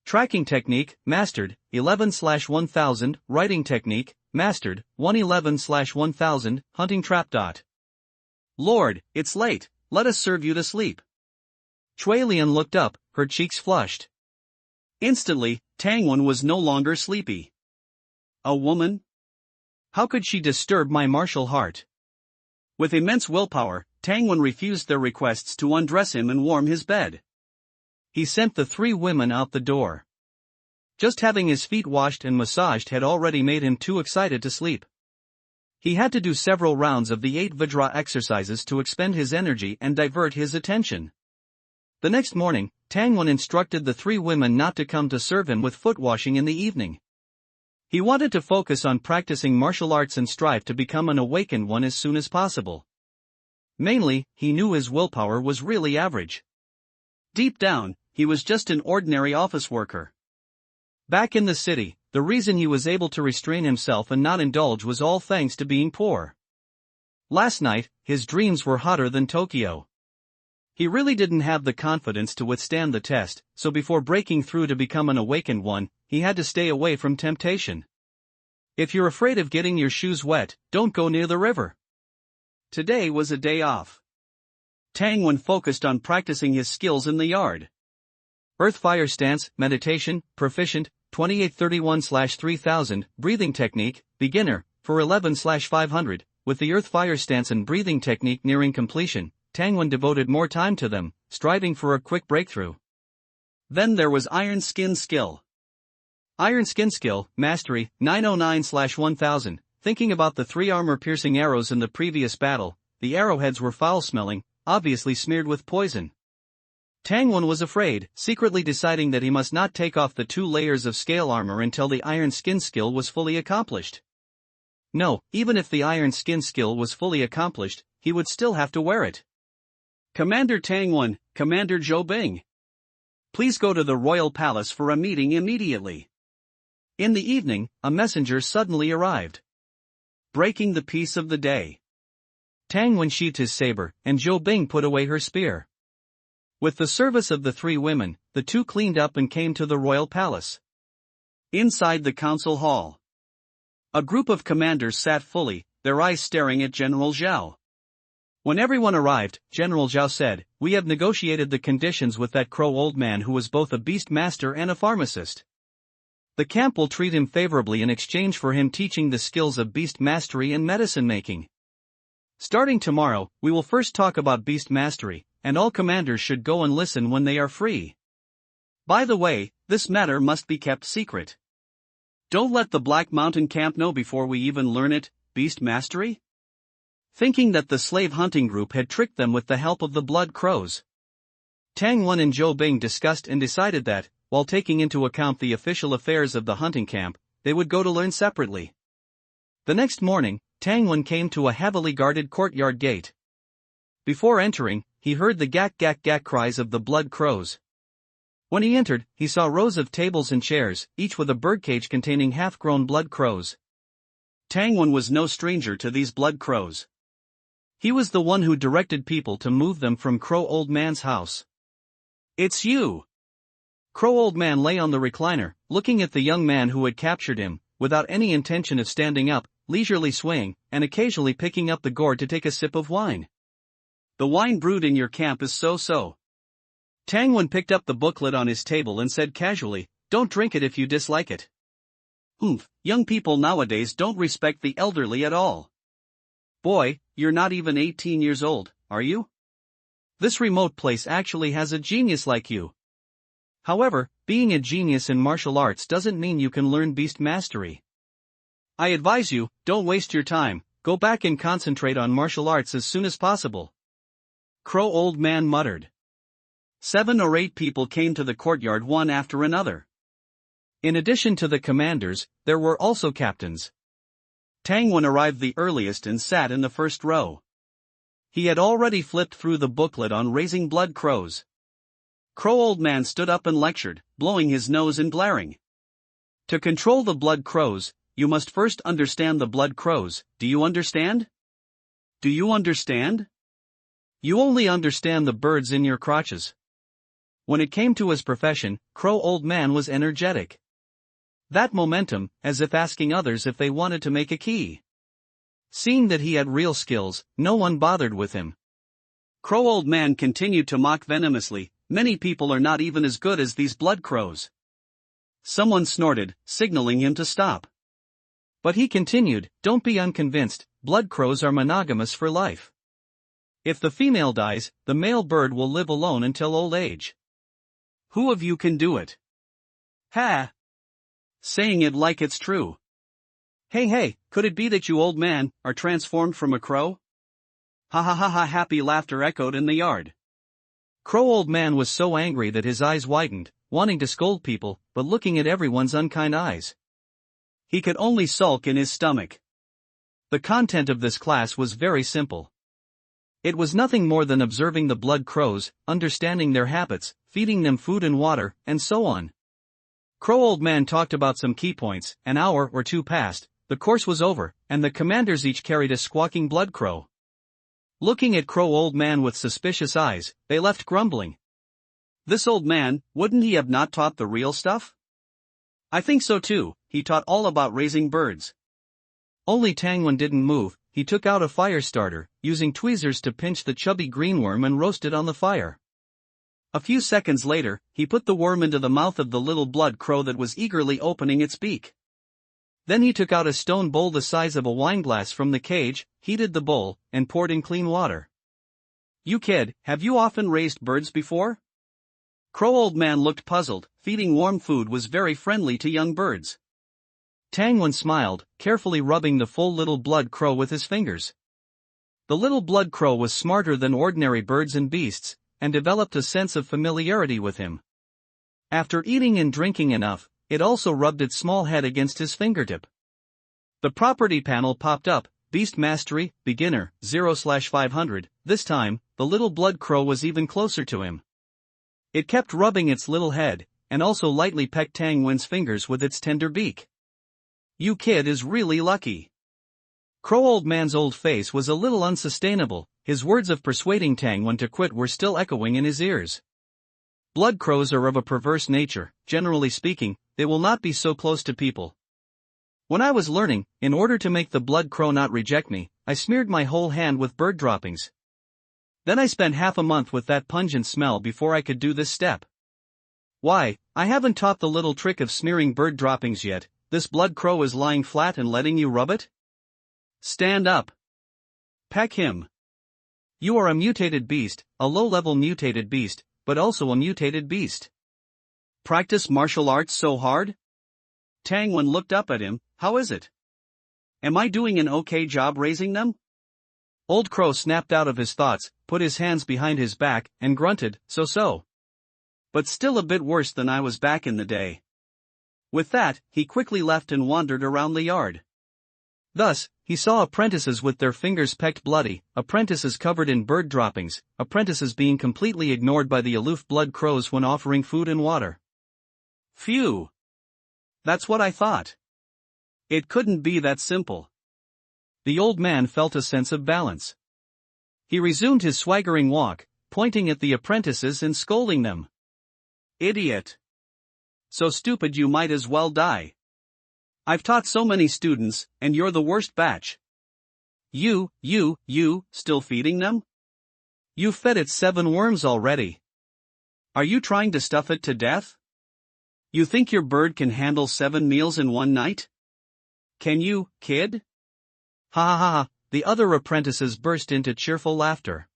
S1: Tracking technique, mastered, 11/1000, writing technique, mastered, 111/1000, hunting trap.
S2: Lord, it's late, let us serve you to sleep.
S1: Cui Lian looked up, her cheeks flushed.
S2: Instantly, Tangwon was no longer sleepy. A woman?
S1: How could she disturb my martial heart?
S2: With immense willpower, Tangwon refused their requests to undress him and warm his bed.
S1: He sent the 3 women out the door. Just having his feet washed and massaged had already made him too excited to sleep. He had to do several rounds of the 8 Vidra exercises to expend his energy and divert his attention. The next morning, Tangwon instructed the three women not to come to serve him with foot washing in the evening. He wanted to focus on practicing martial arts and strive to become an awakened one as soon as possible. Mainly, he knew his willpower was really average. Deep down, he was just an ordinary office worker. Back in the city, the reason he was able to restrain himself and not indulge was all thanks to being poor. Last night, his dreams were hotter than Tokyo. He really didn't have the confidence to withstand the test, so before breaking through to become an awakened one, he had to stay away from temptation. If you're afraid of getting your shoes wet, don't go near the river. Today was a day off. Tangwon focused on practicing his skills in the yard. Earth fire stance, meditation, proficient, 2831/3000, breathing technique, beginner, for 11/500, with the earth fire stance and breathing technique nearing completion, Tangwon devoted more time to them, striving for a quick breakthrough. Then there was Iron Skin skill. Iron Skin skill, mastery, 909/1000, thinking about the 3 armor-piercing arrows in the previous battle, the arrowheads were foul-smelling, obviously smeared with poison. Tangwon was afraid, secretly deciding that he must not take off the 2 layers of scale armor until the Iron Skin skill was fully accomplished. No, even if the Iron Skin skill was fully accomplished, he would still have to wear it. Commander Tangwon, Commander Zhou Bing. Please go to the royal palace for a meeting immediately. In the evening, a messenger suddenly arrived, breaking the peace of the day. Tangwon sheathed his saber, and Zhou Bing put away her spear. With the service of the 3 women, the 2 cleaned up and came to the royal palace. Inside the council hall, a group of commanders sat fully, their eyes staring at General Zhao. When everyone arrived, General Zhao said, "We have negotiated the conditions with that crow old man who was both a beast master and a pharmacist. The camp will treat him favorably in exchange for him teaching the skills of beast mastery and medicine making. Starting tomorrow, we will first talk about beast mastery, and all commanders should go and listen when they are free. By the way, this matter must be kept secret. Don't let the Black Mountain camp know before we even learn it, beast mastery?" Thinking that the slave hunting group had tricked them with the help of the blood crows, Tangwon and Zhou Bing discussed and decided that, while taking into account the official affairs of the hunting camp, they would go to learn separately. The next morning, Tangwon came to a heavily guarded courtyard gate. Before entering, he heard the gak cries of the blood crows. When he entered, he saw rows of tables and chairs, each with a birdcage containing half-grown blood crows. Tangwon was no stranger to these blood crows. He was the one who directed people to move them from Crow Old Man's house. "It's you!" Crow Old Man lay on the recliner, looking at the young man who had captured him, without any intention of standing up, leisurely swaying, and occasionally picking up the gourd to take a sip of wine. "The wine brewed in your camp is so-so." Tangwon picked up the booklet on his table and said casually, "Don't drink it if you dislike it." Young people nowadays don't respect the elderly at all. "Boy, you're not even 18 years old, are you? This remote place actually has a genius like you. However, being a genius in martial arts doesn't mean you can learn beast mastery. I advise you, don't waste your time, go back and concentrate on martial arts as soon as possible." Crow Old Man muttered. 7 or 8 people came to the courtyard one after another. In addition to the commanders, there were also captains. Tangwon arrived the earliest and sat in the first row. He had already flipped through the booklet on raising blood crows. Crow Old Man stood up and lectured, blowing his nose and blaring. "To control the blood crows, you must first understand the blood crows. Do you understand? Do you understand? You only understand the birds in your crotches." When it came to his profession, Crow Old Man was energetic. That momentum, as if asking others if they wanted to make a key. Seeing that he had real skills, no one bothered with him. Crow Old Man continued to mock venomously, "Many people are not even as good as these blood crows." Someone snorted, signaling him to stop. But he continued, "Don't be unconvinced, blood crows are monogamous for life. If the female dies, the male bird will live alone until old age. Who of you can do it?" "Ha!" Saying it like it's true. Hey, could it be that you old man are transformed from a crow?" Ha ha ha ha, happy laughter echoed in the yard. Crow Old Man was so angry that his eyes widened, wanting to scold people, but looking at everyone's unkind eyes.
S2: He could only sulk in his stomach. The content of this class was very simple. It was nothing more than observing the blood crows, understanding their habits, feeding them food and water, and so on. Crow Old Man talked about some key points. An hour or two passed, the course was over, and the commanders each carried a squawking blood crow. Looking at Crow Old Man with suspicious eyes, they left grumbling. This old man, wouldn't he have not taught the real stuff? I think so too, he taught all about raising birds.
S1: Only Tangwan didn't move. He took out a fire starter, using tweezers to pinch the chubby greenworm and roast it on the fire.
S2: A few seconds later, he put the worm into the mouth of the little blood crow that was eagerly opening its beak.
S1: Then he took out a stone bowl the size of a wineglass from the cage, heated the bowl, and poured in clean water.
S2: You kid, have you often raised birds before? Crow Old Man looked puzzled. Feeding warm food was very friendly to young birds.
S1: Tangwan smiled, carefully rubbing the full little blood crow with his fingers. The little blood crow was smarter than ordinary birds and beasts, and developed a sense of familiarity with him. After eating and drinking enough, it also rubbed its small head against his fingertip. The property panel popped up, Beast Mastery, Beginner, 0/500, this time, the little blood crow was even closer to him. It kept rubbing its little head, and also lightly pecked Tangwan's fingers with its tender beak. You kid is really lucky. Crow Old Man's old face was a little unsustainable, his words of persuading Tangwan to quit were still echoing in his ears. Blood crows are of a perverse nature. Generally speaking, they will not be so close to people. When I was learning, in order to make the blood crow not reject me, I smeared my whole hand with bird droppings. Then I spent half a month with that pungent smell before I could do this step. Why, I haven't taught the little trick of smearing bird droppings yet. This blood crow is lying flat and letting you rub it? Stand up. Peck him. You are a mutated beast, a low-level mutated beast, but also a mutated beast.
S2: Practice martial arts so hard? Tangwan looked up at him. How is it? Am I doing an okay job raising them?
S1: Old Crow snapped out of his thoughts, put his hands behind his back, and grunted, so.
S2: But still a bit worse than I was back in the day. With that, he quickly left and wandered around the yard.
S1: Thus, he saw apprentices with their fingers pecked bloody, apprentices covered in bird droppings, apprentices being completely ignored by the aloof blood crows when offering food and water.
S2: Phew! That's what I thought. It couldn't be that simple.
S1: The old man felt a sense of balance. He resumed his swaggering walk, pointing at the apprentices and scolding them.
S2: Idiot! So stupid you might as well die. I've taught so many students, and you're the worst batch. You, still feeding them?
S1: You've fed it 7 worms already.
S2: Are you trying to stuff it to death? You think your bird can handle 7 meals in one night? Can you, kid?
S1: Ha ha ha, the other apprentices burst into cheerful laughter.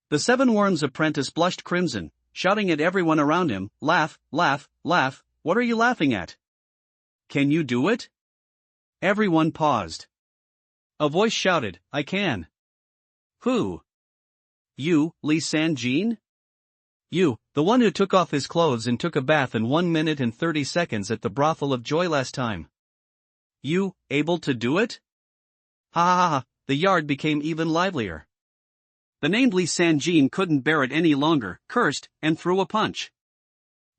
S2: The 7 worms apprentice blushed crimson, shouting at everyone around him, laugh, laugh, laugh, what are you laughing at? Can you do it? Everyone paused.
S1: A voice shouted, I can.
S2: Who? You, Lee San-jin?
S1: You, the one who took off his clothes and took a bath in 1 minute and 30 seconds at the brothel of joy last time.
S2: You, able to do it?
S1: Ha ha ha, the yard became even livelier.
S2: The named Lee San-jin couldn't bear it any longer, cursed, and threw a punch.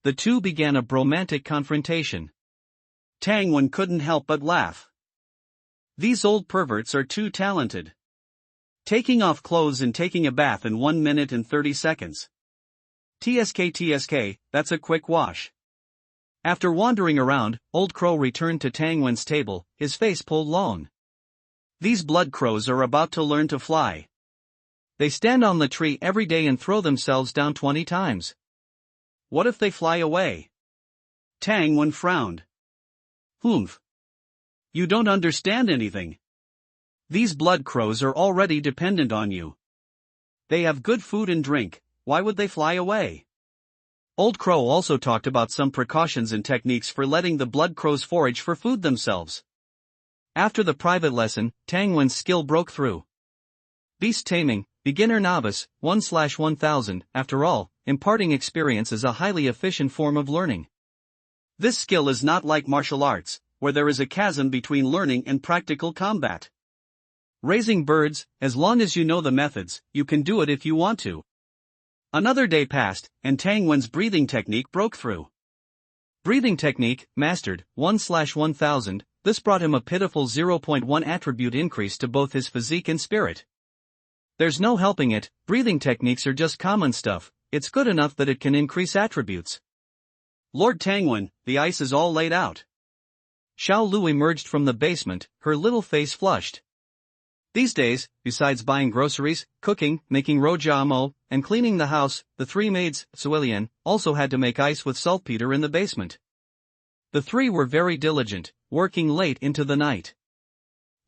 S1: The two began a bromantic confrontation.
S2: Tangwan couldn't help but laugh. These old perverts are too talented. Taking off clothes and taking a bath in 1 minute and 30 seconds. TSK, that's a quick wash. After wandering around, Old Crow returned to Tangwan's table, his face pulled long. These blood crows are about to learn to fly. They stand on the tree every day and throw themselves down 20 times. What if they fly away? Tangwan frowned.
S1: Humph.
S2: You don't understand anything. These blood crows are already dependent on you. They have good food and drink, why would they fly away?
S1: Old Crow also talked about some precautions and techniques for letting the blood crows forage for food themselves. After the private lesson, Tangwan's skill broke through. Beast taming, Beginner Novice, 1/1000. After all, imparting experience is a highly efficient form of learning.
S2: This skill is not like martial arts, where there is a chasm between learning and practical combat.
S1: Raising birds, as long as you know the methods, you can do it if you want to.
S2: Another day passed, and Tang Wen's breathing technique broke through.
S1: Breathing technique, mastered, 1/1000. This brought him a pitiful 0.1 attribute increase to both his physique and spirit. There's no helping it, breathing techniques are just common stuff, it's good enough that it can increase attributes.
S2: Lord Tangwen, the ice is all laid out.
S1: Xiao Lu emerged from the basement, her little face flushed. These days, besides buying groceries, cooking, making rojamo, and cleaning the house, the three maids, Suelian, also had to make ice with saltpeter in the basement. The three were very diligent, working late into the night.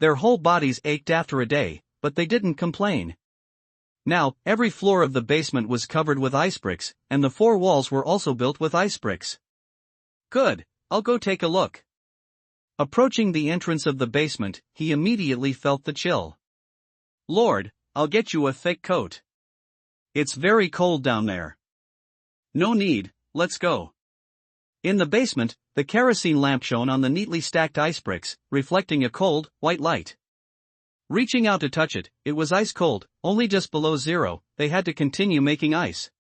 S1: Their whole bodies ached after a day, but they didn't complain. Now, every floor of the basement was covered with ice bricks, and the four walls were also built with ice bricks.
S2: Good, I'll go take a look.
S1: Approaching the entrance of the basement, he immediately felt the chill.
S2: Lord, I'll get you a thick coat. It's very cold down there. No need, let's go.
S1: In the basement, the kerosene lamp shone on the neatly stacked ice bricks, reflecting a cold, white light. Reaching out to touch it, it was ice cold, only just below zero. They had to continue making ice.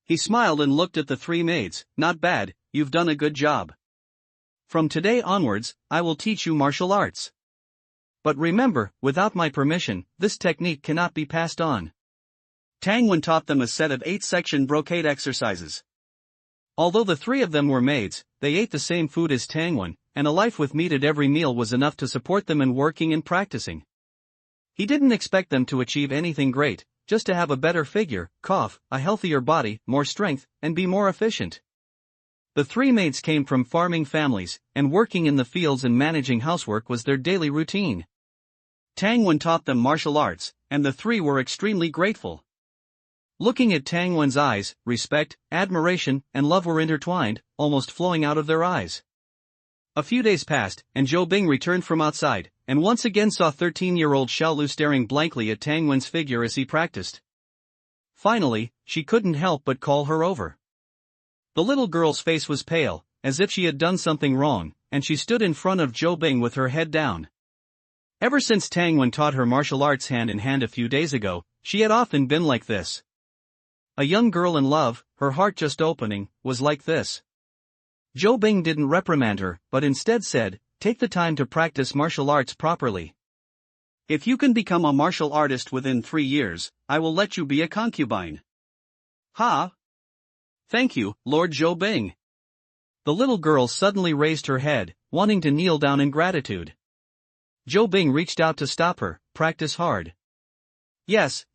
S2: He smiled and looked at the three maids. Not bad, you've done a good job.
S1: From today onwards, I will teach you martial arts. But remember, without my permission, this technique cannot be passed on.
S2: Tang Wen taught them a set of 8-section brocade exercises.
S1: Although the three of them were maids, they ate the same food as Tang Wen, and a life with meat at every meal was enough to support them in working and practicing. He didn't expect them to achieve anything great, just to have a better figure, a healthier body, more strength, and be more efficient. The three maids came from farming families, and working in the fields and managing housework was their daily routine.
S2: Tang Wen taught them martial arts, and the three were extremely grateful.
S1: Looking at Tang Wen's eyes, respect, admiration, and love were intertwined, almost flowing out of their eyes. A few days passed, and Zhou Bing returned from outside, and once again saw 13-year-old Xiao Lu staring blankly at Tang Wen's figure as he practiced. Finally, she couldn't help but call her over. The little girl's face was pale, as if she had done something wrong, and she stood in front of Zhou Bing with her head down. Ever since Tang Wen taught her martial arts hand in hand a few days ago, she had often been like this. A young girl in love, her heart just opening, was like this. Zhou Bing didn't reprimand her, but instead said, "Take the time to practice martial arts properly.
S2: If you can become a martial artist within 3 years, I will let you be a concubine." Ha! Thank you, Lord Zhou Bing.
S1: The little girl suddenly raised her head, wanting to kneel down in gratitude. Zhou Bing reached out to stop her. "Practice hard."
S2: Yes,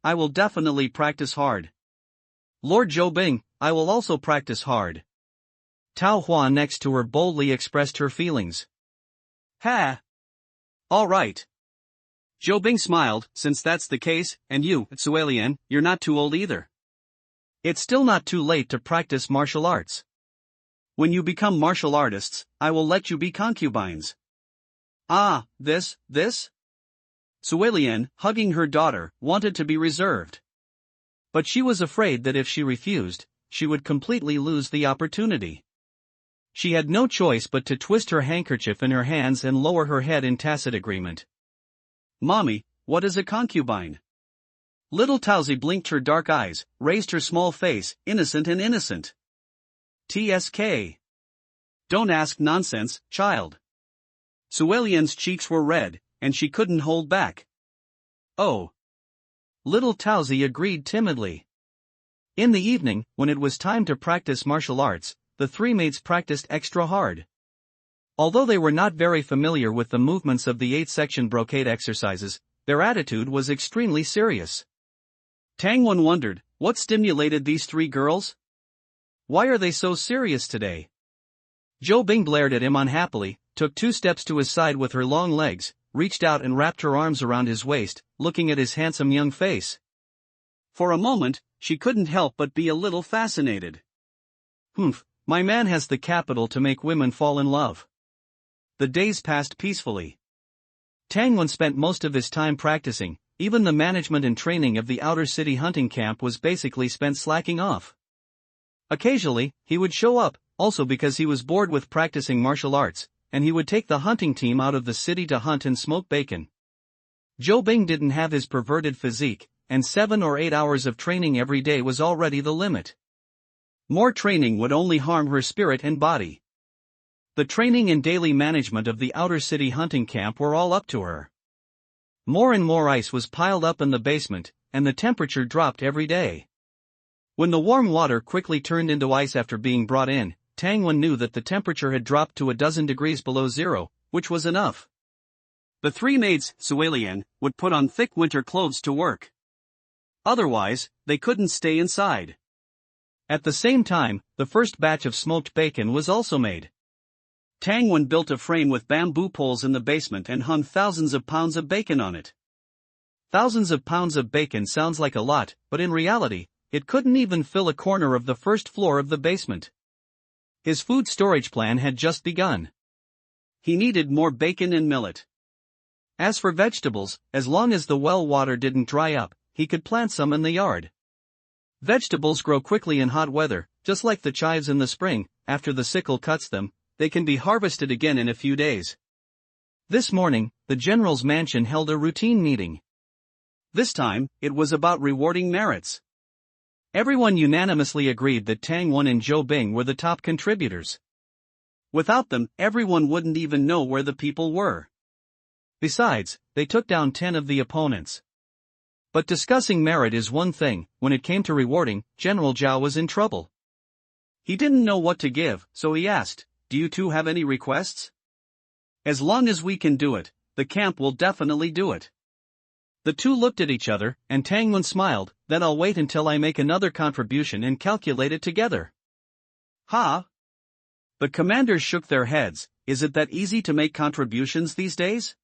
S2: I will definitely practice hard.
S1: Lord Zhou Bing, I will also practice hard. Tao Hua next to her boldly expressed her feelings.
S2: Ha! All right. Zhou Bing smiled. Since that's the case, and you, Suelian, you're not too old either.
S1: It's still not too late to practice martial arts.
S2: When you become martial artists, I will let you be concubines. Ah, this? Suelian, hugging her daughter, wanted to be reserved.
S1: But she was afraid that if she refused, she would completely lose the opportunity. She had no choice but to twist her handkerchief in her hands and lower her head in tacit agreement.
S2: Mommy, what is a concubine? Little Tauzi blinked her dark eyes, raised her small face, innocent and innocent. TSK. Don't ask nonsense, child. Suelian's cheeks were red, and she couldn't hold back.
S1: Oh. Little Tauzi agreed timidly. In the evening, when it was time to practice martial arts, the three maids practiced extra hard. Although they were not very familiar with the movements of the 8-section brocade exercises, their attitude was extremely serious.
S2: Tang Wen wondered, what stimulated these three girls?
S1: Why are they so serious today? Zhou Bing glared at him unhappily, took 2 steps to his side with her long legs, reached out and wrapped her arms around his waist, looking at his handsome young face.
S2: For a moment, she couldn't help but be a little fascinated.
S1: My man has the capital to make women fall in love. The days passed peacefully. Tang Wen spent most of his time practicing, even the management and training of the outer city hunting camp was basically spent slacking off. Occasionally, he would show up, also because he was bored with practicing martial arts, and he would take the hunting team out of the city to hunt and smoke bacon. Zhou Bing didn't have his perverted physique, and 7 or 8 hours of training every day was already the limit. More training would only harm her spirit and body. The training and daily management of the outer city hunting camp were all up to her. More and more ice was piled up in the basement, and the temperature dropped every day. When the warm water quickly turned into ice after being brought in, Tang Wen knew that the temperature had dropped to a dozen degrees below zero, which was enough.
S2: The three maids, Suelian, would put on thick winter clothes to work. Otherwise, they couldn't stay inside.
S1: At the same time, the first batch of smoked bacon was also made.
S2: Tang Wen built a frame with bamboo poles in the basement and hung thousands of pounds of bacon on it.
S1: Thousands of pounds of bacon sounds like a lot, but in reality, it couldn't even fill a corner of the first floor of the basement. His food storage plan had just begun.
S2: He needed more bacon and millet.
S1: As for vegetables, as long as the well water didn't dry up, he could plant some in the yard. Vegetables grow quickly in hot weather, just like the chives in the spring. After the sickle cuts them, they can be harvested again in a few days. This morning, the general's mansion held a routine meeting.
S2: This time, it was about rewarding merits.
S1: Everyone unanimously agreed that Tang Wen and Zhou Bing were the top contributors.
S2: Without them, everyone wouldn't even know where the people were.
S1: Besides, they took down 10 of the opponents. But discussing merit is one thing. When it came to rewarding, General Zhao was in trouble.
S2: He didn't know what to give, so he asked, "Do you two have any requests?" "As long as we can do it, the camp will definitely do it."
S1: The two looked at each other, and Tang Wen smiled. "Then I'll wait until I make another contribution and calculate it together."
S2: "Ha?" The commanders shook their heads. Is it that easy to make contributions these days?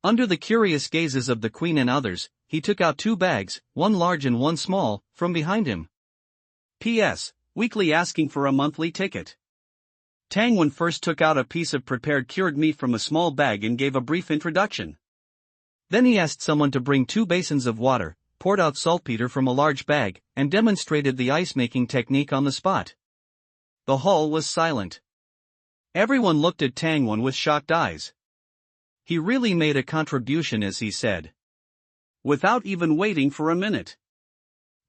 S1: Under the curious gazes of the queen and others, he took out 2 bags, one large and one small, from behind him.
S2: P.S. Weekly asking for a monthly ticket. Tang Wen first took out a piece of prepared cured meat from a small bag and gave a brief introduction.
S1: Then he asked someone to bring 2 basins of water, poured out saltpeter from a large bag, and demonstrated the ice-making technique on the spot. The hall was silent. Everyone looked at Tang Wen with shocked eyes. He really made a contribution, as he said.
S2: Without even waiting for a minute.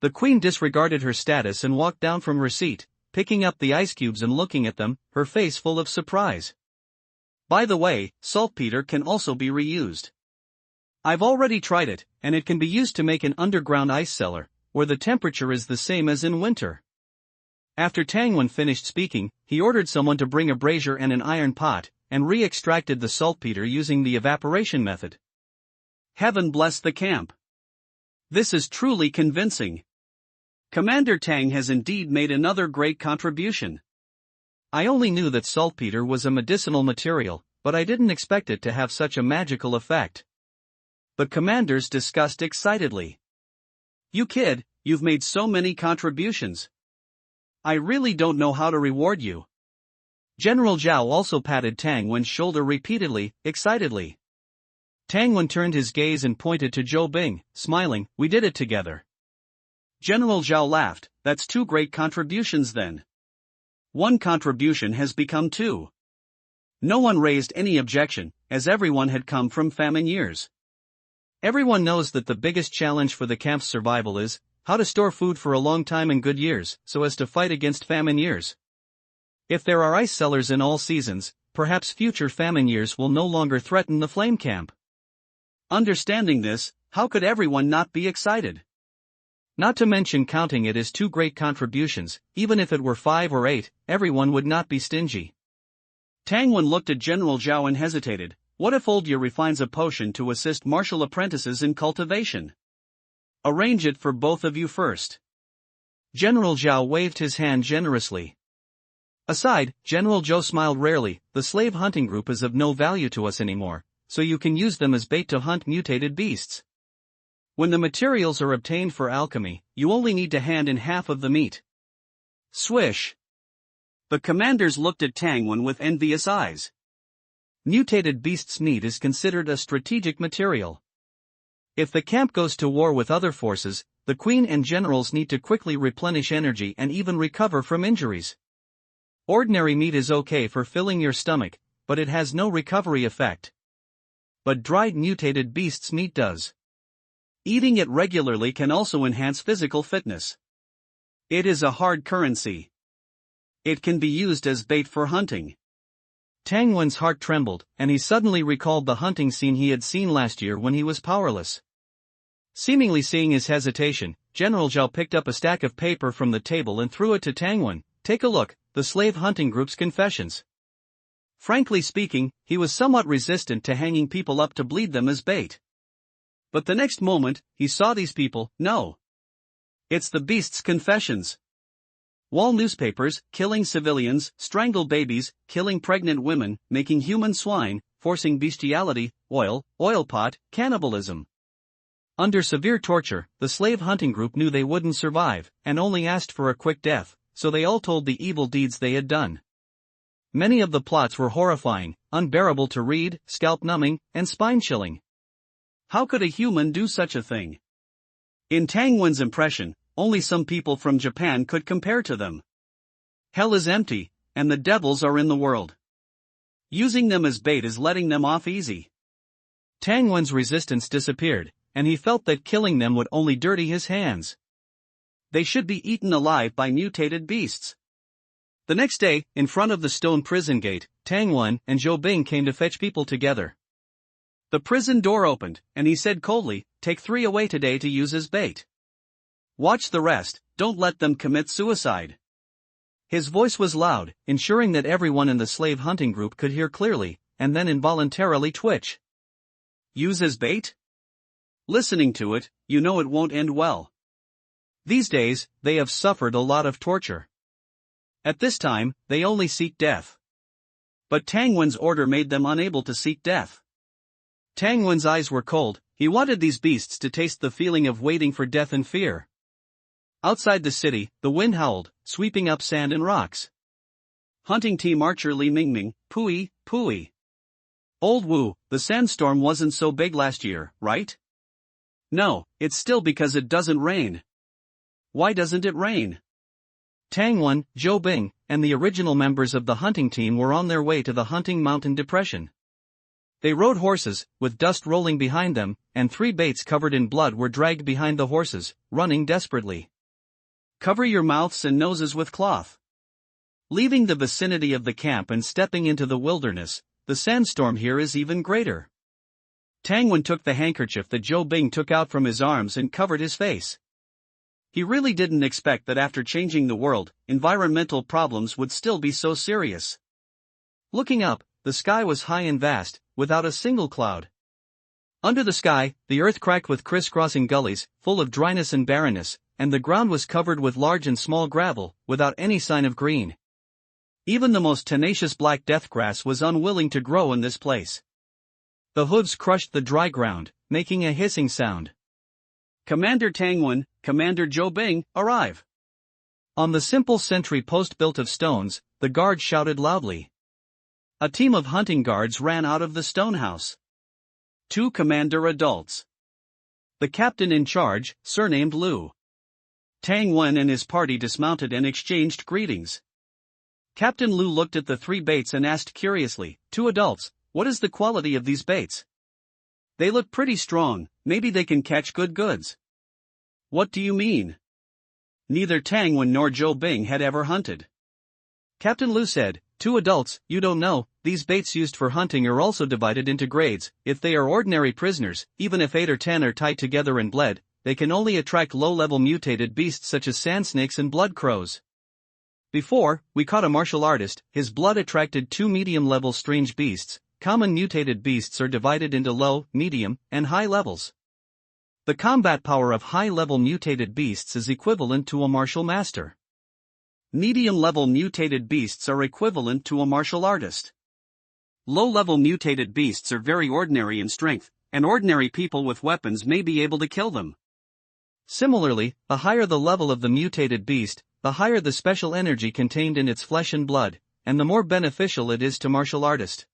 S1: The queen disregarded her status and walked down from her seat, picking up the ice cubes and looking at them, her face full of surprise. "By the way, saltpeter can also be reused. I've already tried it, and it can be used to make an underground ice cellar, where the temperature is the same as in winter." After Tang Wen finished speaking, he ordered someone to bring a brazier and an iron pot, and re-extracted the saltpeter using the evaporation method.
S2: Heaven bless the camp. This is truly convincing. Commander Tang has indeed made another great contribution.
S1: I only knew that saltpeter was a medicinal material, but I didn't expect it to have such a magical effect. The commanders discussed excitedly.
S2: "You kid, you've made so many contributions. I really don't know how to reward you."
S1: General Zhao also patted Tang Wen's shoulder repeatedly, excitedly. Tang Wen turned his gaze and pointed to Zhou Bing, smiling. "We did it together."
S2: General Zhao laughed. "That's 2 great contributions then. 1 contribution has become 2. No one raised any objection, as everyone had come from famine years.
S1: Everyone knows that the biggest challenge for the camp's survival is how to store food for a long time in good years, so as to fight against famine years. If there are ice cellars in all seasons, perhaps future famine years will no longer threaten the flame camp.
S2: Understanding this, how could everyone not be excited?
S1: Not to mention counting it as 2 great contributions, even if it were 5 or 8, everyone would not be stingy.
S2: Tang Wen looked at General Zhao and hesitated. What if Old Year refines a potion to assist martial apprentices in cultivation? Arrange it for both of you first.
S1: General Zhao waved his hand generously. Aside, General Zhou smiled rarely. "The slave hunting group is of no value to us anymore, so you can use them as bait to hunt mutated beasts. When the materials are obtained for alchemy, you only need to hand in half of the meat."
S2: Swish. The commanders looked at Tang Wen with envious eyes.
S1: Mutated beasts' meat is considered a strategic material. If the camp goes to war with other forces, the queen and generals need to quickly replenish energy and even recover from injuries. Ordinary meat is okay for filling your stomach, but it has no recovery effect. But dried mutated beasts' meat does. Eating it regularly can also enhance physical fitness. It is a hard currency. It can be used as bait for hunting.
S2: Tang Wen's heart trembled, and he suddenly recalled the hunting scene he had seen last year when he was powerless. Seemingly seeing his hesitation, General Zhao picked up a stack of paper from the table and threw it to Tang Wen. "Take a look, the slave hunting group's confessions." Frankly speaking, he was somewhat resistant to hanging people up to bleed them as bait. But the next moment, he saw these people. No. It's the beast's confessions. Wall newspapers, killing civilians, strangle babies, killing pregnant women, making human swine, forcing bestiality, oil pot, cannibalism. Under severe torture, the slave hunting group knew they wouldn't survive, and only asked for a quick death, so they all told the evil deeds they had done. Many of the plots were horrifying, unbearable to read, scalp-numbing, and spine-chilling. How could a human do such a thing? In Tang Wen's impression, only some people from Japan could compare to them. Hell is empty, and the devils are in the world. Using them as bait is letting them off easy. Tang Wen's resistance disappeared, and he felt that killing them would only dirty his hands. They should be eaten alive by mutated beasts. The next day, in front of the stone prison gate, Tang Wen and Zhou Bing came to fetch people together. The prison door opened, and he said coldly, "Take 3 away today to use as bait. Watch the rest, don't let them commit suicide." His voice was loud, ensuring that everyone in the slave hunting group could hear clearly, and then involuntarily twitch. Use as bait? Listening to it, you know it won't end well. These days, they have suffered a lot of torture. At this time, they only seek death. But Tang Wen's order made them unable to seek death. Tang Wen's eyes were cold. He wanted these beasts to taste the feeling of waiting for death and fear. Outside the city, the wind howled, sweeping up sand and rocks. Hunting team Archer Li Mingming, Pui, Pui. Old Wu, the sandstorm wasn't so big last year, right? No, it's still because it doesn't rain. Why doesn't it rain? Tang Wen, Zhou Bing, and the original members of the hunting team were on their way to the hunting mountain depression. They rode horses, with dust rolling behind them, and 3 baits covered in blood were dragged behind the horses, running desperately. Cover your mouths and noses with cloth. Leaving the vicinity of the camp and stepping into the wilderness, the sandstorm here is even greater. Tang Wen took the handkerchief that Zhou Bing took out from his arms and covered his face. He really didn't expect that after changing the world, environmental problems would still be so serious. Looking up, the sky was high and vast, without a single cloud. Under the sky, the earth cracked with crisscrossing gullies, full of dryness and barrenness, and the ground was covered with large and small gravel, without any sign of green. Even the most tenacious black death grass was unwilling to grow in this place. The hooves crushed the dry ground, making a hissing sound. Commander Tang Wen, Commander Zhou Bing, arrive. On the simple sentry post built of stones, the guards shouted loudly. A team of hunting guards ran out of the stone house. 2 commander adults. The captain in charge, surnamed Lu. Tang Wen and his party dismounted and exchanged greetings. Captain Lu looked at the 3 baits and asked curiously, 2 adults, what is the quality of these baits? They look pretty strong, maybe they can catch good goods. What do you mean? Neither Tang Wen nor Zhou Bing had ever hunted. Captain Lu said, 2 adults, you don't know, these baits used for hunting are also divided into grades. If they are ordinary prisoners, even if 8 or 10 are tied together and bled, they can only attract low-level mutated beasts such as sand snakes and blood crows. Before, we caught a martial artist, his blood attracted 2 medium-level strange beasts. Common mutated beasts are divided into low, medium, and high levels. The combat power of high-level mutated beasts is equivalent to a martial master. Medium-level mutated beasts are equivalent to a martial artist. Low-level mutated beasts are very ordinary in strength, and ordinary people with weapons may be able to kill them. Similarly, the higher the level of the mutated beast, the higher the special energy contained in its flesh and blood, and the more beneficial it is to martial artist.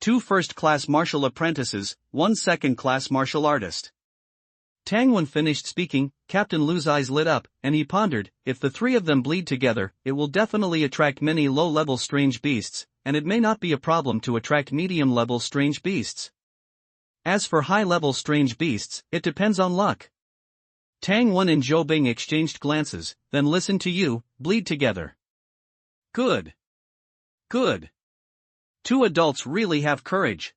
S2: 2 first-class martial apprentices, 1 second-class martial artist.
S1: Tangwen finished speaking, Captain Lu's eyes lit up, and he pondered, if the three of them bleed together, it will definitely attract many low-level strange beasts, and it may not be a problem to attract medium-level strange beasts. As for high-level strange beasts, it depends on luck. Tang Wen and Zhou Bing exchanged glances, then listen to you, bleed together. Good. Good. Two adults really have courage.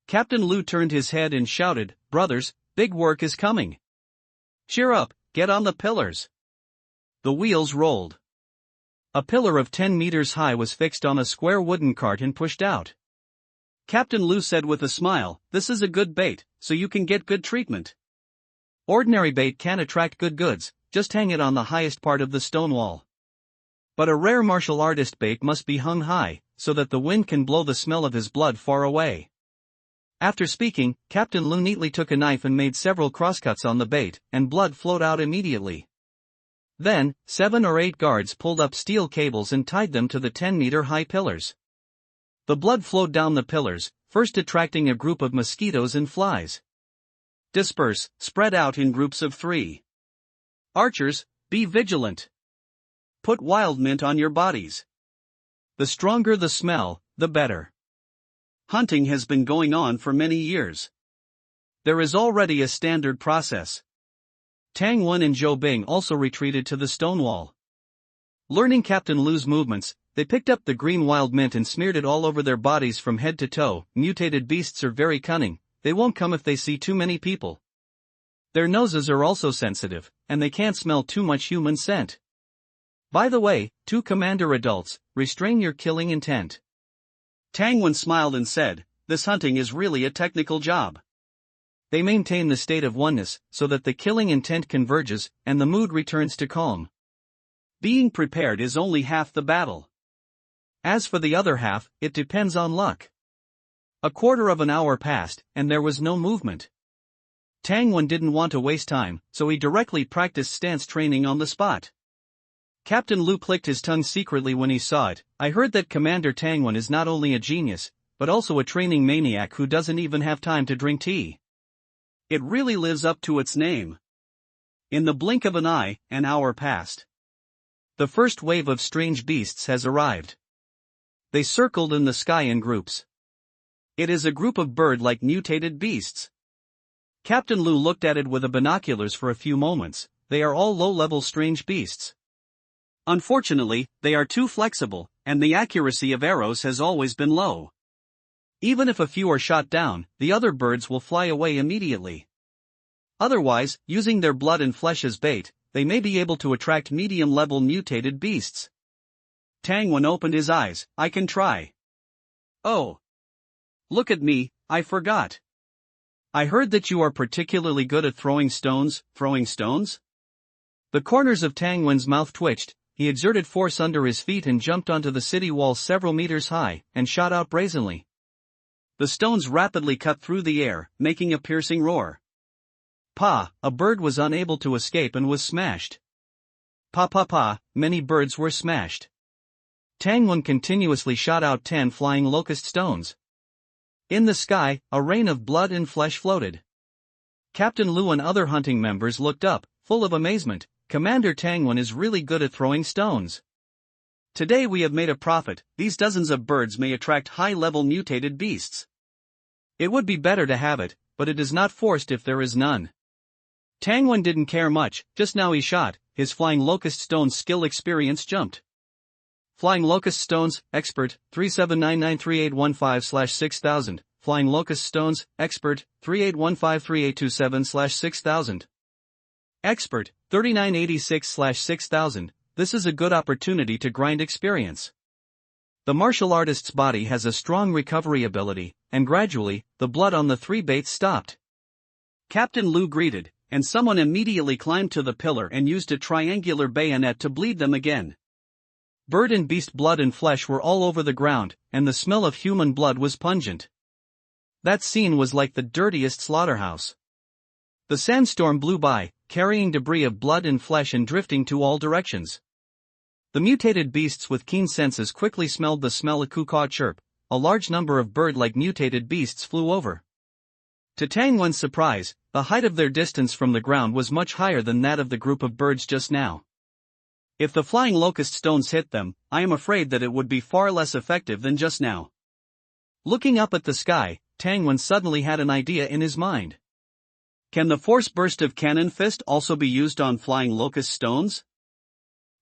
S1: Captain Lu turned his head and shouted, brothers, big work is coming. Cheer up, get on the pillars. The wheels rolled. A pillar of 10 meters high was fixed on a square wooden cart and pushed out. Captain Lu said with a smile, this is a good bait, so you can get good treatment. Ordinary bait can't attract good goods, just hang it on the highest part of the stone wall. But a rare martial artist bait must be hung high, so that the wind can blow the smell of his blood far away. After speaking, Captain Lu neatly took a knife and made several crosscuts on the bait, and blood flowed out immediately. Then, 7 or 8 guards pulled up steel cables and tied them to the 10-meter-high pillars. The blood flowed down the pillars, first attracting a group of mosquitoes and flies. Disperse, spread out in groups of 3. Archers, be vigilant. Put wild mint on your bodies. The stronger the smell, the better. Hunting has been going on for many years. There is already a standard process. Tang Wen and Zhou Bing also retreated to the stone wall. Learning Captain Lu's movements, they picked up the green wild mint and smeared it all over their bodies from head to toe. Mutated beasts are very cunning, they won't come if they see too many people. Their noses are also sensitive, and they can't smell too much human scent. By the way, 2 commander adults, restrain your killing intent. Tang Wen smiled and said, this hunting is really a technical job. They maintain the state of oneness, so that the killing intent converges, and the mood returns to calm. Being prepared is only half the battle. As for the other half, it depends on luck. A quarter of an hour passed, and there was no movement. Tang Wen didn't want to waste time, so he directly practiced stance training on the spot. Captain Lu clicked his tongue secretly when he saw it. I heard that Commander Tang Wen is not only a genius, but also a training maniac who doesn't even have time to drink tea. It really lives up to its name. In the blink of an eye, an hour passed. The first wave of strange beasts has arrived. They circled in the sky in groups. It is a group of bird-like mutated beasts. Captain Lu looked at it with the binoculars for a few moments. They are all low-level strange beasts. Unfortunately, they are too flexible, and the accuracy of arrows has always been low. Even if a few are shot down, the other birds will fly away immediately. Otherwise, using their blood and flesh as bait, they may be able to attract medium-level mutated beasts. Tang Wen opened his eyes. I can try. Oh. Look at me, I forgot. I heard that you are particularly good at throwing stones. Throwing stones? The corners of Tang Wen's mouth twitched. He exerted force under his feet and jumped onto the city wall several meters high, and shot out brazenly. The stones rapidly cut through the air, making a piercing roar. Pa! A bird was unable to escape and was smashed. Pa pa pa! Many birds were smashed. Tang Wen continuously shot out 10 flying locust stones. In the sky, a rain of blood and flesh floated. Captain Lu and other hunting members looked up, full of amazement. Commander Tang Wen is really good at throwing stones. Today we have made a profit. These dozens of birds may attract high-level mutated beasts. It would be better to have it, but it is not forced if there is none. Tang Wen didn't care much. Just now he shot. His flying locust stone skill experience jumped. Flying locust stones, expert, 3799385/6000. Flying locust stones, expert, 38153827/6000. Expert, 3986/6000. This is a good opportunity to grind experience. The martial artist's body has a strong recovery ability, and gradually, the blood on the 3 baits stopped. Captain Lu greeted, and someone immediately climbed to the pillar and used a triangular bayonet to bleed them again. Bird and beast blood and flesh were all over the ground, and the smell of human blood was pungent. That scene was like the dirtiest slaughterhouse. The sandstorm blew by, carrying debris of blood and flesh and drifting to all directions. The mutated beasts with keen senses quickly smelled the smell. A cuckoo chirp. A large number of bird-like mutated beasts flew over. To Tang Wen's surprise, the height of their distance from the ground was much higher than that of the group of birds just now. If the flying locust stones hit them, I am afraid that it would be far less effective than just now. Looking up at the sky, Tang Wen suddenly had an idea in his mind. Can the force burst of Cannon Fist also be used on flying locust stones?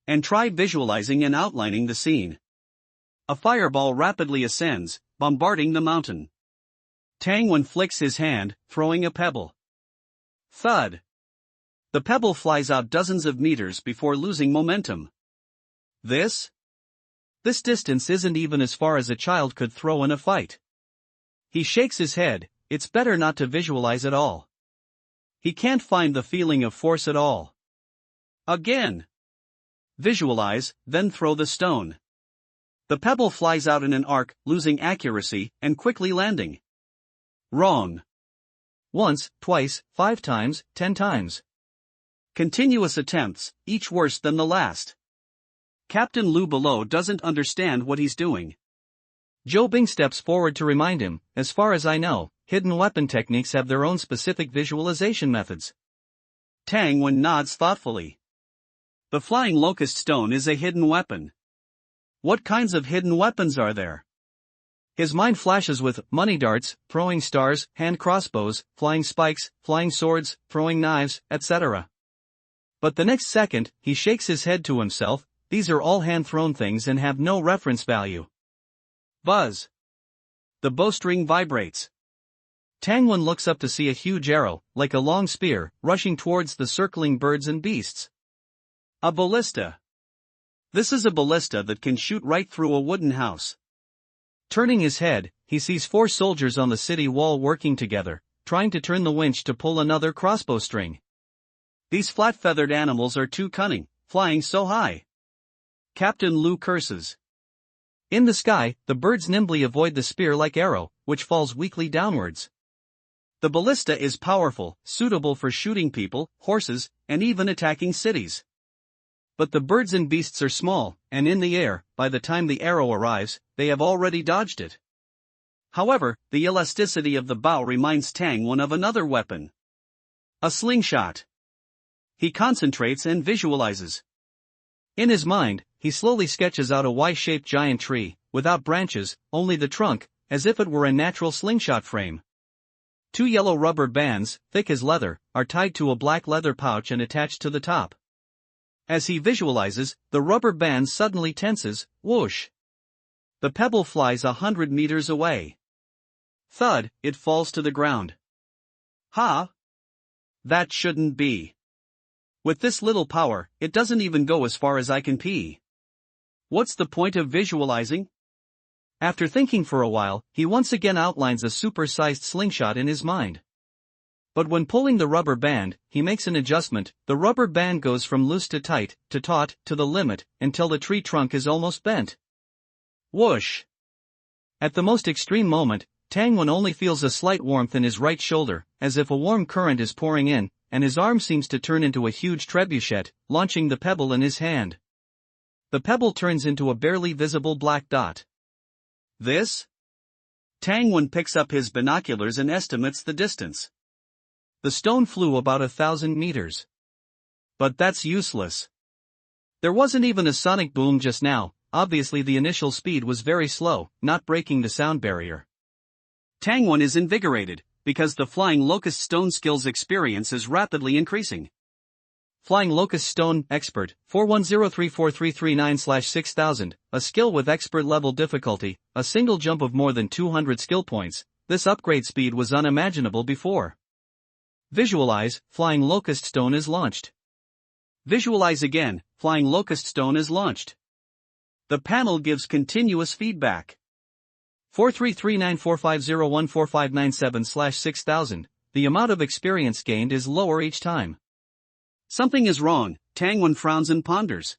S1: And try visualizing and outlining the scene. A fireball rapidly ascends, bombarding the mountain. Tang Wen flicks his hand, throwing a pebble. Thud! The pebble flies out dozens of meters before losing momentum. This distance isn't even as far as a child could throw in a fight. He shakes his head. It's better not to visualize at all. He can't find the feeling of force at all. Again. Visualize, then throw the stone. The pebble flies out in an arc, losing accuracy, and quickly landing. Wrong. Once, twice, 5 times, 10 times. Continuous attempts, each worse than the last. Captain Lu below doesn't understand what he's doing. Zhou Bing steps forward to remind him, as far as I know, hidden weapon techniques have their own specific visualization methods. Tang Wen nods thoughtfully. The flying locust stone is a hidden weapon. What kinds of hidden weapons are there? His mind flashes with money darts, throwing stars, hand crossbows, flying spikes, flying swords, throwing knives, etc. But the next second, he shakes his head to himself. These are all hand-thrown things and have no reference value. Buzz! The bowstring vibrates. Tang Wen looks up to see a huge arrow, like a long spear, rushing towards the circling birds and beasts. A ballista. This is a ballista that can shoot right through a wooden house. Turning his head, he sees 4 soldiers on the city wall working together, trying to turn the winch to pull another crossbow string. These flat-feathered animals are too cunning, flying so high. Captain Lu curses. In the sky, the birds nimbly avoid the spear-like arrow, which falls weakly downwards. The ballista is powerful, suitable for shooting people, horses, and even attacking cities. But the birds and beasts are small, and in the air, by the time the arrow arrives, they have already dodged it. However, the elasticity of the bow reminds Tang Wen of another weapon. A slingshot. He concentrates and visualizes. In his mind, he slowly sketches out a Y-shaped giant tree, without branches, only the trunk, as if it were a natural slingshot frame. 2 yellow rubber bands, thick as leather, are tied to a black leather pouch and attached to the top. As he visualizes, the rubber band suddenly tenses, whoosh. The pebble flies 100 meters away. Thud, it falls to the ground. Ha! That shouldn't be. With this little power, it doesn't even go as far as I can pee. What's the point of visualizing? After thinking for a while, he once again outlines a super-sized slingshot in his mind. But when pulling the rubber band, he makes an adjustment. The rubber band goes from loose to tight, to taut, to the limit, until the tree trunk is almost bent. Whoosh! At the most extreme moment, Tang Wen only feels a slight warmth in his right shoulder, as if a warm current is pouring in, and his arm seems to turn into a huge trebuchet, launching the pebble in his hand. The pebble turns into a barely visible black dot. This? Tang Wen picks up his binoculars and estimates the distance. The stone flew about 1,000 meters. But that's useless. There wasn't even a sonic boom just now. Obviously the initial speed was very slow, not breaking the sound barrier. Tang Wen is invigorated, because the flying locust stone skills experience is rapidly increasing. Flying locust stone expert 4103439/6000, a skill with expert level difficulty, a single jump of more than 200 skill points. This upgrade speed was unimaginable before. Visualize, flying locust stone is launched. Visualize again, flying locust stone is launched. The panel gives continuous feedback. 43394501459/6000, the amount of experience gained is lower each time. Something is wrong, Tang Wen frowns and ponders.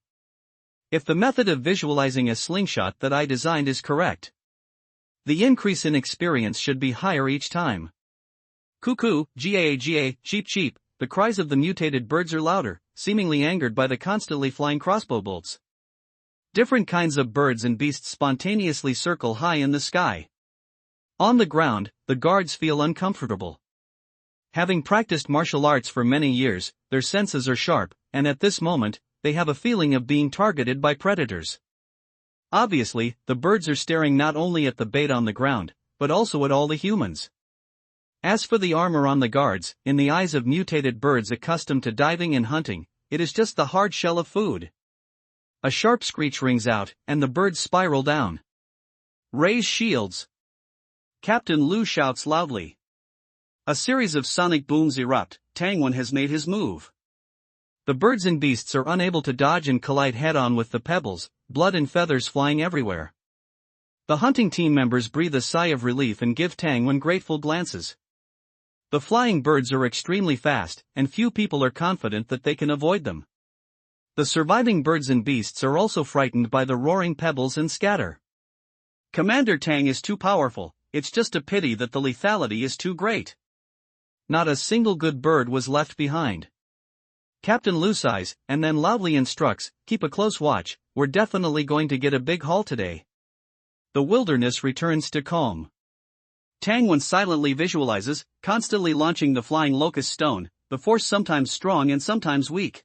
S1: If the method of visualizing a slingshot that I designed is correct, the increase in experience should be higher each time. Cuckoo, gaa, cheep cheep, the cries of the mutated birds are louder, seemingly angered by the constantly flying crossbow bolts. Different kinds of birds and beasts spontaneously circle high in the sky. On the ground, the guards feel uncomfortable. Having practiced martial arts for many years, their senses are sharp, and at this moment, they have a feeling of being targeted by predators. Obviously, the birds are staring not only at the bait on the ground, but also at all the humans. As for the armor on the guards, in the eyes of mutated birds accustomed to diving and hunting, it is just the hard shell of food. A sharp screech rings out, and the birds spiral down. Raise shields! Captain Lu shouts loudly. A series of sonic booms erupt. Tangwan has made his move. The birds and beasts are unable to dodge and collide head-on with the pebbles, blood and feathers flying everywhere. The hunting team members breathe a sigh of relief and give Tangwan grateful glances. The flying birds are extremely fast, and few people are confident that they can avoid them. The surviving birds and beasts are also frightened by the roaring pebbles and scatter. Commander Tang is too powerful, it's just a pity that the lethality is too great. Not a single good bird was left behind. Captain Lu sighs, and then loudly instructs, keep a close watch, we're definitely going to get a big haul today. The wilderness returns to calm. Tangwan silently visualizes, constantly launching the flying locust stone, the force sometimes strong and sometimes weak.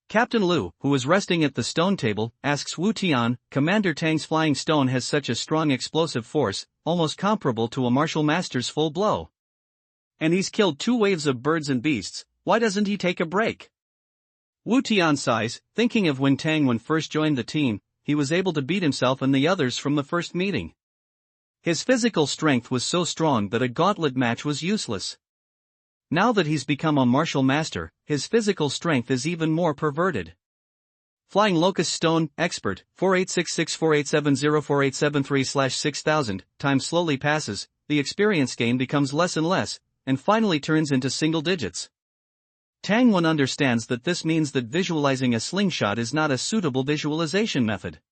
S1: Captain Lu, who is resting at the stone table, asks Wu Tian, Commander Tang's flying stone has such a strong explosive force, almost comparable to a martial master's full blow. And he's killed 2 waves of birds and beasts, why doesn't he take a break? Wu Tian sighs, thinking of when Tangwan first joined the team, he was able to beat himself and the others from the first meeting. His physical strength was so strong that a gauntlet match was useless. Now that he's become a martial master, his physical strength is even more perverted. Flying Locust Stone, Expert, 486648704873/6000, time slowly passes, the experience gain becomes less and less, and finally turns into single digits. Tangwan understands that this means that visualizing a slingshot is not a suitable visualization method.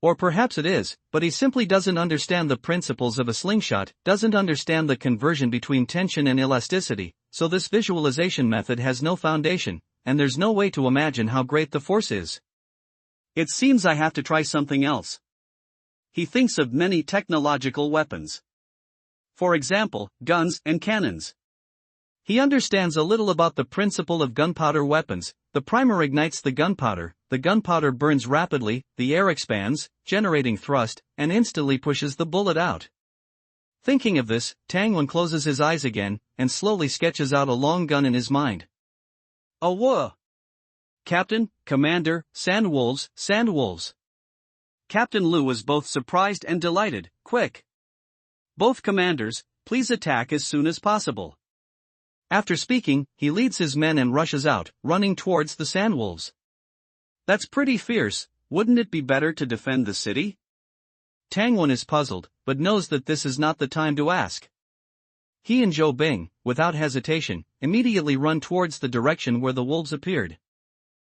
S1: Or perhaps it is, but he simply doesn't understand the principles of a slingshot, doesn't understand the conversion between tension and elasticity, so this visualization method has no foundation, and there's no way to imagine how great the force is. It seems I have to try something else. He thinks of many technological weapons. For example, guns and cannons. He understands a little about the principle of gunpowder weapons. The primer ignites the gunpowder burns rapidly, the air expands, generating thrust, and instantly pushes the bullet out. Thinking of this, Tangwan closes his eyes again, and slowly sketches out a long gun in his mind. Awah! Captain, Commander, Sandwolves, Sandwolves. Captain Lu was both surprised and delighted. Quick! Both commanders, please attack as soon as possible. After speaking, he leads his men and rushes out, running towards the Sandwolves. That's pretty fierce, wouldn't it be better to defend the city? Tangwan is puzzled, but knows that this is not the time to ask. He and Zhou Bing, without hesitation, immediately run towards the direction where the wolves appeared.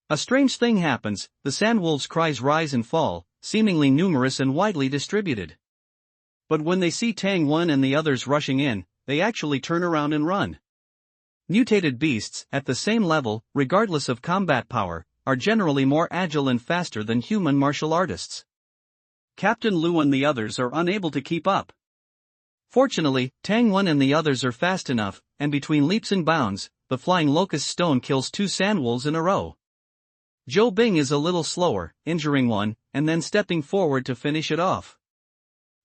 S1: A strange thing happens, the Sandwolves' cries rise and fall, seemingly numerous and widely distributed. But when they see Tangwan and the others rushing in, they actually turn around and run. Mutated beasts, at the same level, regardless of combat power, are generally more agile and faster than human martial artists. Captain Lu and the others are unable to keep up. Fortunately, Tangwan and the others are fast enough, and between leaps and bounds, the flying locust stone kills 2 Sandwolves in a row. Zhou Bing is a little slower, injuring one, and then stepping forward to finish it off.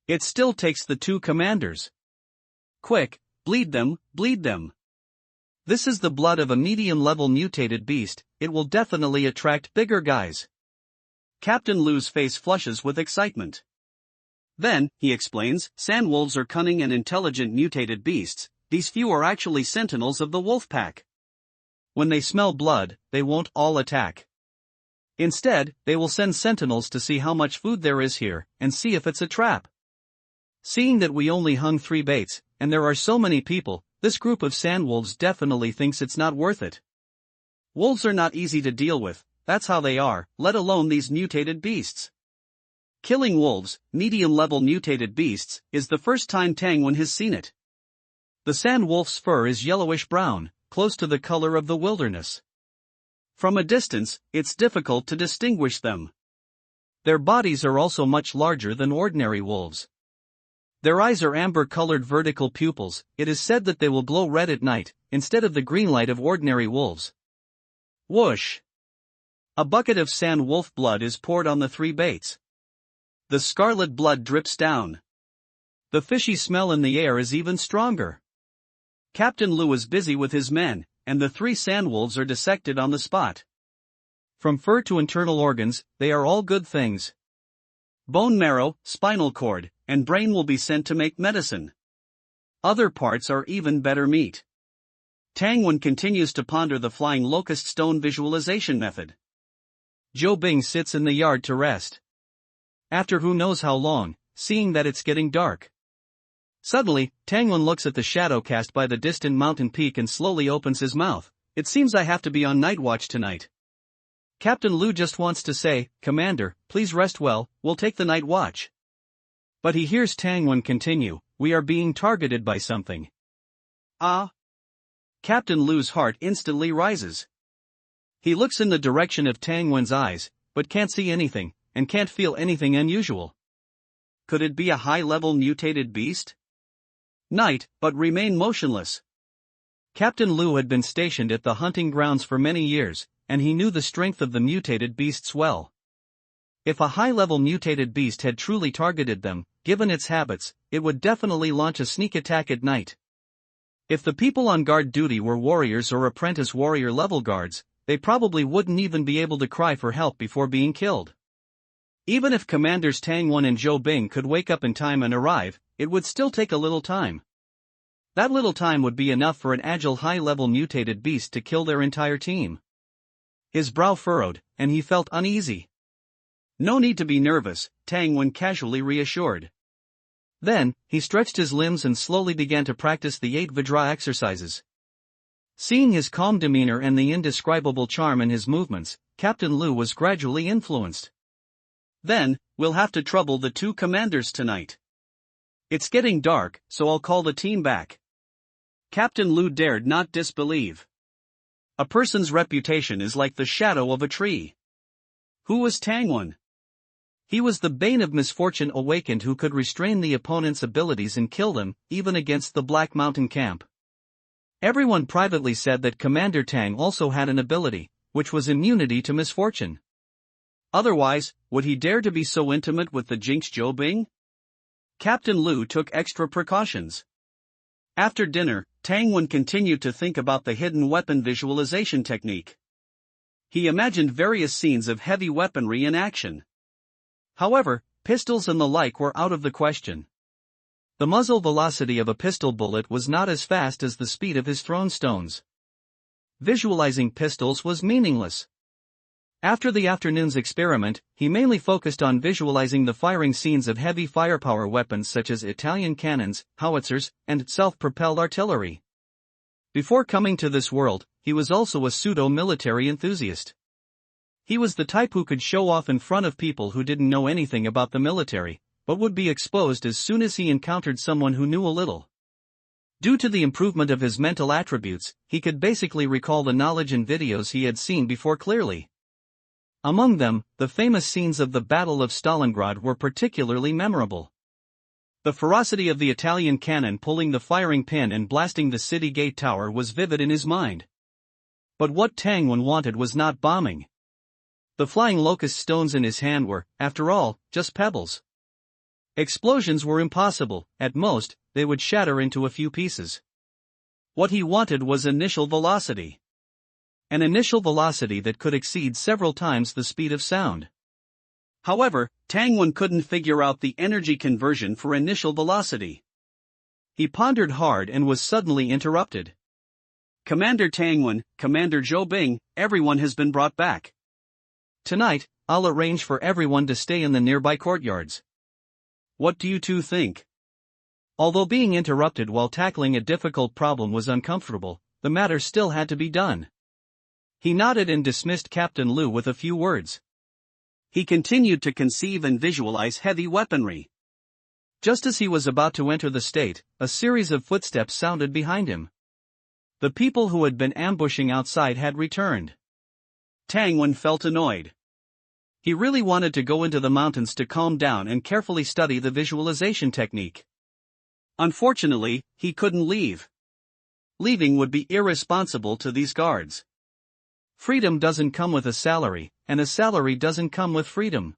S1: It still takes the 2 commanders. Quick, bleed them, bleed them. This is the blood of a medium-level mutated beast, it will definitely attract bigger guys. Captain Lu's face flushes with excitement. Then, he explains, Sandwolves are cunning and intelligent mutated beasts, these few are actually sentinels of the wolf pack. When they smell blood, they won't all attack. Instead, they will send sentinels to see how much food there is here, and see if it's a trap. Seeing that we only hung 3 baits, and there are so many people, this group of Sandwolves definitely thinks it's not worth it. Wolves are not easy to deal with, that's how they are, let alone these mutated beasts. Killing wolves, medium-level mutated beasts, is the first time Tangwan has seen it. The Sandwolf's fur is yellowish-brown, close to the color of the wilderness. From a distance, it's difficult to distinguish them. Their bodies are also much larger than ordinary wolves. Their eyes are amber-colored vertical pupils. It is said that they will glow red at night, instead of the green light of ordinary wolves.
S2: Whoosh! A bucket of sand wolf blood is poured on the three baits. The scarlet blood drips down. The fishy smell in the air is even stronger. Captain Lou is busy with his men, and the three sandwolves are dissected on the spot.
S1: From fur to internal organs, they are all good things.
S2: Bone marrow, spinal cord, and brain will be sent to make medicine. Other parts are even better meat. Tangwen continues to ponder the flying locust stone visualization method.
S1: Zhou Bing sits in the yard to rest. After who knows how long, seeing that it's getting dark. Suddenly, Tangwen looks at the shadow cast by the distant mountain peak and slowly opens his mouth. It seems I have to be on night watch tonight. Captain Lou just wants to say, Commander, please rest well, we'll take the night watch. But he hears Tangwen continue, we are being targeted by something.
S2: Ah! Captain Lou's heart instantly rises.
S1: He looks in the direction of Tangwen's eyes, but can't see anything, and can't feel anything unusual.
S2: Could it be a high-level mutated beast? Night, but remain motionless.
S1: Captain Lou had been stationed at the hunting grounds for many years, and he knew the strength of the mutated beasts well. If a high-level mutated beast had truly targeted them, given its habits, it would definitely launch a sneak attack at night. If the people on guard duty were warriors or apprentice warrior level guards, they probably wouldn't even be able to cry for help before being killed. Even if Commanders Tangwen and Zhou Bing could wake up in time and arrive, it would still take a little time. That little time would be enough for an agile high-level mutated beast to kill their entire team. His brow furrowed, and he felt uneasy.
S2: No need to be nervous, Tangwen casually reassured.
S1: Then, he stretched his limbs and slowly began to practice the 8 Vajra exercises. Seeing his calm demeanor and the indescribable charm in his movements, Captain Lou was gradually influenced.
S2: Then, we'll have to trouble the two commanders tonight. It's getting dark, so I'll call the team back. Captain Lou dared not disbelieve. A person's reputation is like the shadow of a tree. Who was Tangwen?
S1: He was the bane of misfortune awakened who could restrain the opponent's abilities and kill them, even against the Black Mountain camp. Everyone privately said that Commander Tang also had an ability, which was immunity to misfortune.
S2: Otherwise, would he dare to be so intimate with the jinx Zhou Bing? Captain Lou took extra precautions. After dinner, Tangwen continued to think about the hidden weapon visualization technique. He imagined various scenes of heavy weaponry in action. However, pistols and the like were out of the question. The muzzle velocity of a pistol bullet was not as fast as the speed of his thrown stones. Visualizing pistols was meaningless. After the afternoon's experiment, he mainly focused on visualizing the firing scenes of heavy firepower weapons such as Italian cannons, howitzers, and self-propelled artillery. Before coming to this world, he was also a pseudo-military enthusiast. He was the type who could show off in front of people who didn't know anything about the military, but would be exposed as soon as he encountered someone who knew a little. Due to the improvement of his mental attributes, he could basically recall the knowledge and videos he had seen before clearly. Among them, the famous scenes of the Battle of Stalingrad were particularly memorable. The ferocity of the Italian cannon pulling the firing pin and blasting the city gate tower was vivid in his mind. But what Tangwen wanted was not bombing. The flying locust stones in his hand were, after all, just pebbles. Explosions were impossible. At most, they would shatter into a few pieces. What he wanted was initial velocity. An initial velocity that could exceed several times the speed of sound. However, Tangwen couldn't figure out the energy conversion for initial velocity.
S1: He pondered hard and was suddenly interrupted.
S2: Commander Tangwen, Commander Zhou Bing, everyone has been brought back.
S1: Tonight, I'll arrange for everyone to stay in the nearby courtyards.
S2: What do you two think?
S1: Although being interrupted while tackling a difficult problem was uncomfortable, the matter still had to be done. He nodded and dismissed Captain Lou with a few words.
S2: He continued to conceive and visualize heavy weaponry.
S1: Just as he was about to enter the state, a series of footsteps sounded behind him. The people who had been ambushing outside had returned.
S2: Tangwen felt annoyed. He really wanted to go into the mountains to calm down and carefully study the visualization technique. Unfortunately, he couldn't leave. Leaving would be irresponsible to these guards.
S1: Freedom doesn't come with a salary, and a salary doesn't come with freedom.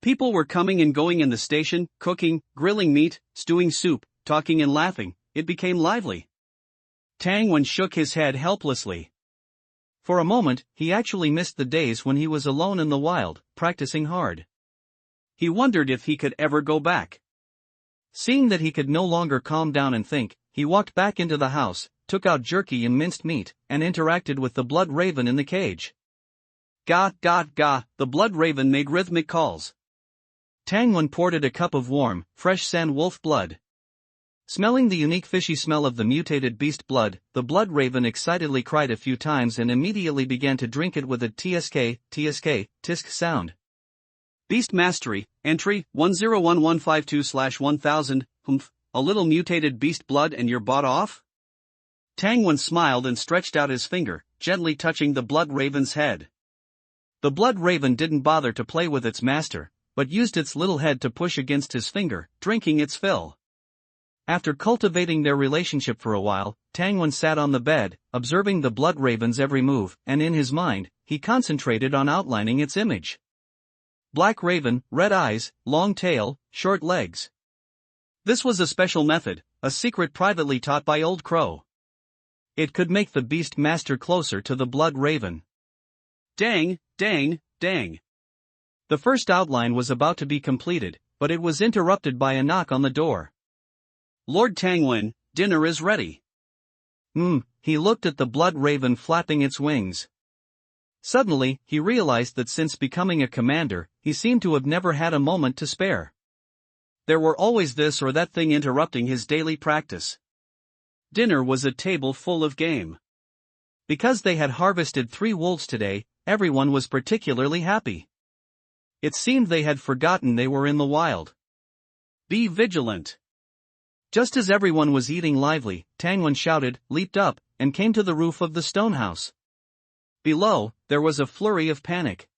S2: People were coming and going in the station, cooking, grilling meat, stewing soup, talking and laughing. It became lively.
S1: Tang Wen shook his head helplessly. For a moment, he actually missed the days when he was alone in the wild, practicing hard.
S2: He wondered if he could ever go back.
S1: Seeing that he could no longer calm down and think, he walked back into the house, took out jerky and minced meat, and interacted with the blood raven in the cage.
S2: Ga, ga, ga, the blood raven made rhythmic calls.
S1: Tang Wen poured it a cup of warm, fresh sand wolf blood. Smelling the unique fishy smell of the mutated beast blood, the blood raven excitedly cried a few times and immediately began to drink it with a tsk, tisk sound.
S2: Beast Mastery, entry, 101152/1000, a little mutated beast blood and you're bought off? Tang Wen smiled and stretched out his finger, gently touching the blood raven's head.
S1: The blood raven didn't bother to play with its master, but used its little head to push against his finger, drinking its fill. After cultivating their relationship for a while, Tang Wen sat on the bed, observing the blood raven's every move, and in his mind, he concentrated on outlining its image. Black raven, red eyes, long tail, short legs. This was a special method, a secret privately taught by Old Crow. It could make the beast master closer to the blood raven.
S2: Dang, dang, dang.
S1: The first outline was about to be completed, but it was interrupted by a knock on the door.
S2: Lord Tang Wen, dinner is ready.
S1: He looked at the blood raven flapping its wings. Suddenly, he realized that since becoming a commander, he seemed to have never had a moment to spare. There were always this or that thing interrupting his daily practice. Dinner was a table full of game. Because they had harvested 3 wolves today, everyone was particularly happy. It seemed they had forgotten they were in the wild.
S2: Be vigilant.
S1: Just as everyone was eating lively, Tang Wen shouted, leaped up, and came to the roof of the stone house. Below, there was a flurry of panic.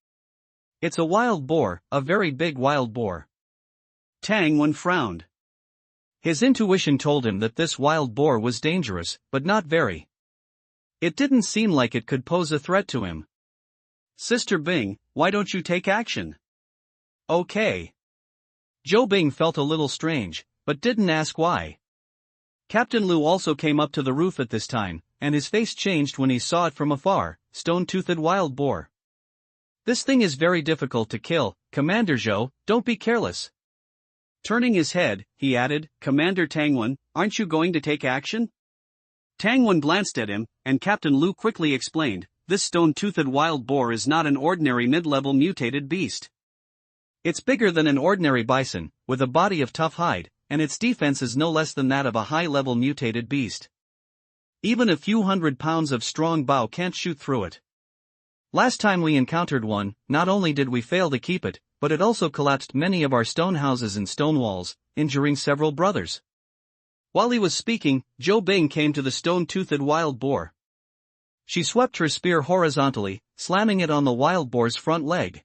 S1: It's a wild boar, a very big wild boar.
S2: Tang Wen frowned.
S1: His intuition told him that this wild boar was dangerous, but not very. It didn't seem like it could pose a threat to him.
S2: Sister Bing, why don't you take action?
S1: Okay. Zhou Bing felt a little strange, but didn't ask why. Captain Lu also came up to the roof at this time, and his face changed when he saw it from afar, stone-toothed wild boar. This thing is very difficult to kill, Commander Zhou, don't be careless.
S2: Turning his head, he added, Commander Tang Wen, aren't you going to take action? Tang Wen glanced at him, and Captain Lu quickly explained, this stone-toothed wild boar is not an ordinary mid-level mutated beast.
S1: It's bigger than an ordinary bison, with a body of tough hide, and its defense is no less than that of a high-level mutated beast. Even a few 100 pounds of strong bow can't shoot through it. Last time we encountered one, not only did we fail to keep it, but it also collapsed many of our stone houses and stone walls, injuring several brothers. While he was speaking, Zhou Bing came to the stone-toothed wild boar. She swept her spear horizontally, slamming it on the wild boar's front leg.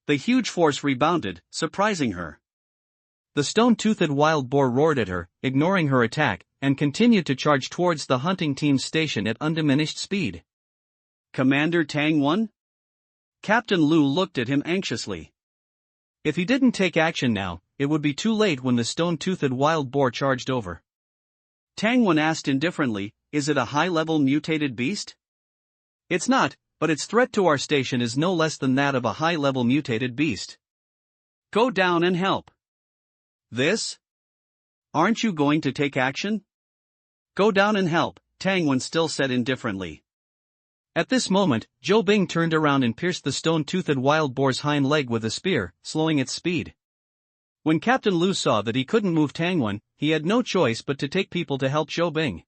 S2: The huge force rebounded, surprising her.
S1: The stone-toothed wild boar roared at her, ignoring her attack, and continued to charge towards the hunting team's station at undiminished speed.
S2: Commander Tang Wen? Captain Lu looked at him anxiously.
S1: If he didn't take action now, it would be too late when the stone-toothed wild boar charged over.
S2: Tang Wen asked indifferently, is it a high-level mutated beast?
S1: It's not, but its threat to our station is no less than that of a high-level mutated beast.
S2: Go down and help.
S1: This?
S2: Aren't you going to take action? Go down and help, Tang Wen still said indifferently.
S1: At this moment, Zhou Bing turned around and pierced the stone-toothed wild boar's hind leg with a spear, slowing its speed. When Captain Lu saw that he couldn't move Tang Wen, he had no choice but to take people to help Zhou Bing.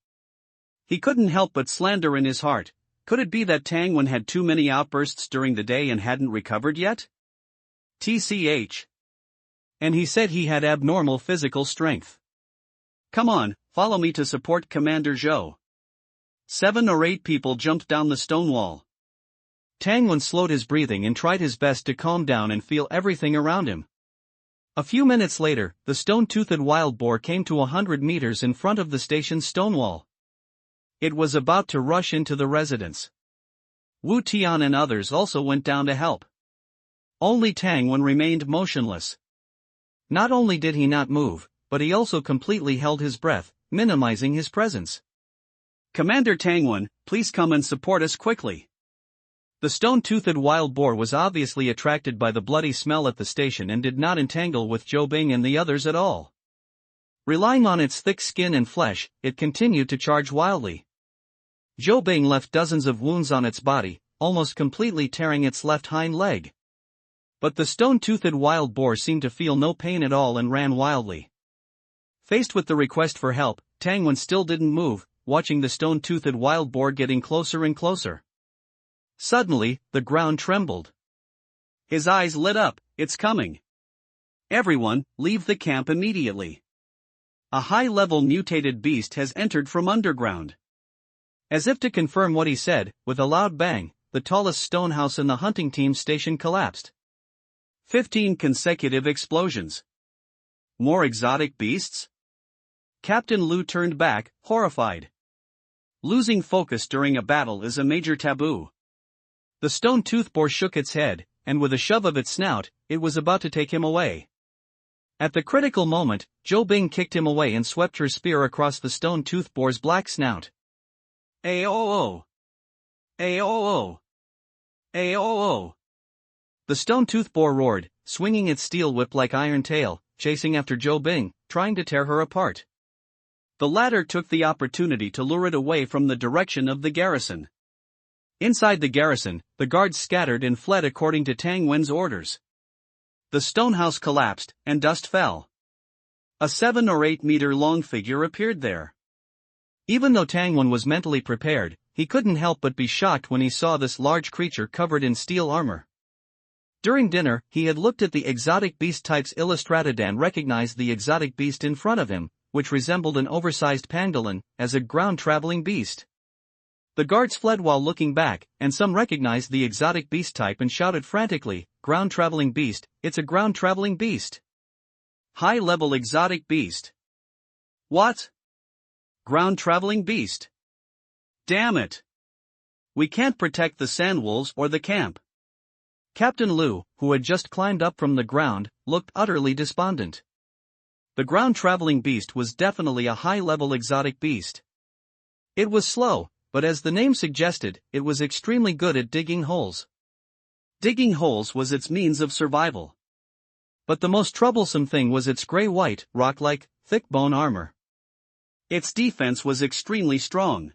S1: He couldn't help but slander in his heart. Could it be that Tang Wen had too many outbursts during the day and hadn't recovered yet? TCH. And he said he had abnormal physical strength.
S2: Come on, follow me to support Commander Zhou. 7 or 8 people jumped down the stone wall.
S1: Tang Wen slowed his breathing and tried his best to calm down and feel everything around him. A few minutes later, the stone-toothed wild boar came to 100 meters in front of the station's stone wall. It was about to rush into the residence. Wu Tian and others also went down to help. Only Tang Wen remained motionless. Not only did he not move, but he also completely held his breath, minimizing his presence.
S2: Commander Tang Wen, please come and support us quickly.
S1: The stone-toothed wild boar was obviously attracted by the bloody smell at the station and did not entangle with Zhou Bing and the others at all. Relying on its thick skin and flesh, it continued to charge wildly. Zhou Bing left dozens of wounds on its body, almost completely tearing its left hind leg. But the stone-toothed wild boar seemed to feel no pain at all and ran wildly. Faced with the request for help, Tang Wen still didn't move, watching the stone-toothed wild boar getting closer and closer. Suddenly, the ground trembled.
S2: His eyes lit up, it's coming. Everyone, leave the camp immediately. A high-level mutated beast has entered from underground.
S1: As if to confirm what he said, with a loud bang, the tallest stone house in the hunting team's station collapsed.
S2: 15 consecutive explosions. More exotic beasts? Captain Lu turned back, horrified. Losing focus during a battle is a major taboo.
S1: The stone-toothed boar shook its head, and with a shove of its snout, it was about to take him away. At the critical moment, Zhou Bing kicked him away and swept her spear across the stone-toothed boar's black snout.
S2: Aoo! Aoo! Aoo!
S1: The stone-toothed boar roared, swinging its steel whip like iron tail, chasing after Zhou Bing, trying to tear her apart.
S2: The latter took the opportunity to lure it away from the direction of the garrison.
S1: Inside the garrison, the guards scattered and fled according to Tang Wen's orders.
S2: The stone house collapsed, and dust fell. A 7 or 8 meter long figure appeared there.
S1: Even though Tang Wen was mentally prepared, he couldn't help but be shocked when he saw this large creature covered in steel armor. During dinner, he had looked at the exotic beast types illustrated and recognized the exotic beast in front of him, which resembled an oversized pangolin, as a ground-traveling beast. The guards fled while looking back, and some recognized the exotic beast type and shouted frantically, "Ground-traveling beast, it's a ground-traveling beast!
S2: High-level exotic beast! What? Ground-traveling beast! Damn it! We can't protect the sandwolves or the camp."
S1: Captain Lu, who had just climbed up from the ground, looked utterly despondent. The ground-traveling beast was definitely a high-level exotic beast. It was slow, but as the name suggested, it was extremely good at digging holes.
S2: Digging holes was its means of survival.
S1: But the most troublesome thing was its gray-white, rock-like, thick bone armor.
S2: Its defense was extremely strong.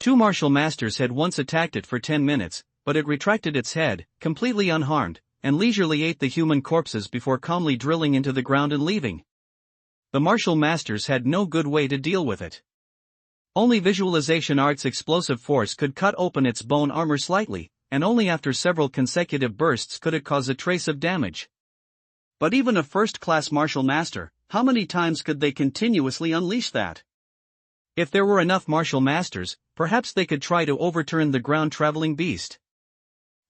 S1: 2 martial masters had once attacked it for 10 minutes, but it retracted its head, completely unharmed, and leisurely ate the human corpses before calmly drilling into the ground and leaving. The martial masters had no good way to deal with it. Only Visualization Art's explosive force could cut open its bone armor slightly, and only after several consecutive bursts could it cause a trace of damage.
S2: But even a first-class martial master, how many times could they continuously unleash that?
S1: If there were enough martial masters, perhaps they could try to overturn the ground-traveling beast.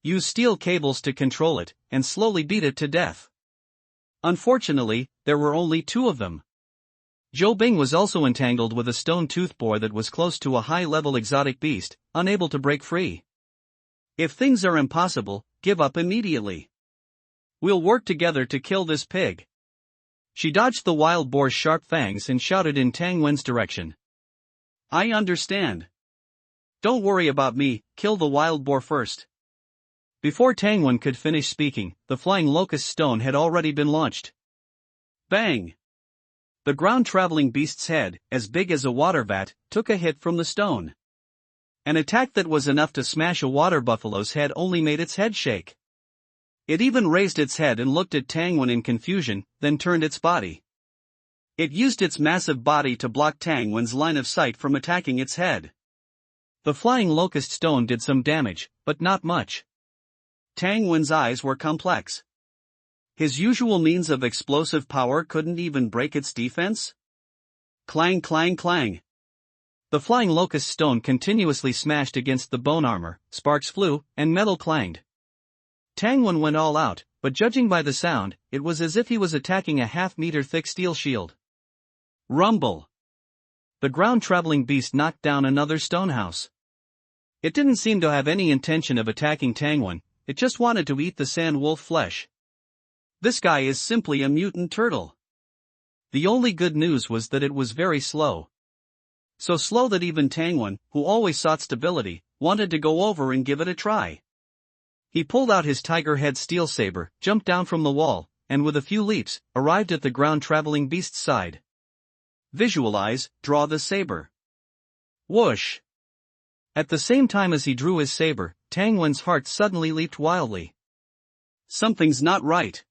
S1: Use steel cables to control it, and slowly beat it to death. Unfortunately, there were only 2 of them. Zhou Bing was also entangled with a stone-toothed boar that was close to a high-level exotic beast, unable to break free.
S2: If things are impossible, give up immediately. We'll work together to kill this pig.
S1: She dodged the wild boar's sharp fangs and shouted in Tang Wen's direction.
S2: I understand. Don't worry about me, kill the wild boar first.
S1: Before Tang Wen could finish speaking, the flying locust stone had already been launched.
S2: Bang! The ground-traveling beast's head, as big as a water vat, took a hit from the stone. An attack that was enough to smash a water buffalo's head only made its head shake. It even raised its head and looked at Tang Wen in confusion, then turned its body. It used its massive body to block Tang Wen's line of sight from attacking its head.
S1: The flying locust stone did some damage, but not much.
S2: Tang Wen's eyes were complex. His usual means of explosive power couldn't even break its defense? Clang clang clang.
S1: The flying locust stone continuously smashed against the bone armor, sparks flew, and metal clanged. Tang Wen went all out, but judging by the sound, it was as if he was attacking a half-meter thick steel shield.
S2: Rumble.
S1: The ground-traveling beast knocked down another stone house. It didn't seem to have any intention of attacking Tangwan, it just wanted to eat the sand wolf flesh.
S2: This guy is simply a mutant turtle.
S1: The only good news was that it was very slow.
S2: So slow that even Tangwan, who always sought stability, wanted to go over and give it a try.
S1: He pulled out his tiger-head steel saber, jumped down from the wall, and with a few leaps, arrived at the ground-traveling beast's side.
S2: Visualize, draw the saber.
S1: Whoosh! At the same time as he drew his saber, Tangwan's heart suddenly leaped wildly.
S2: Something's not right.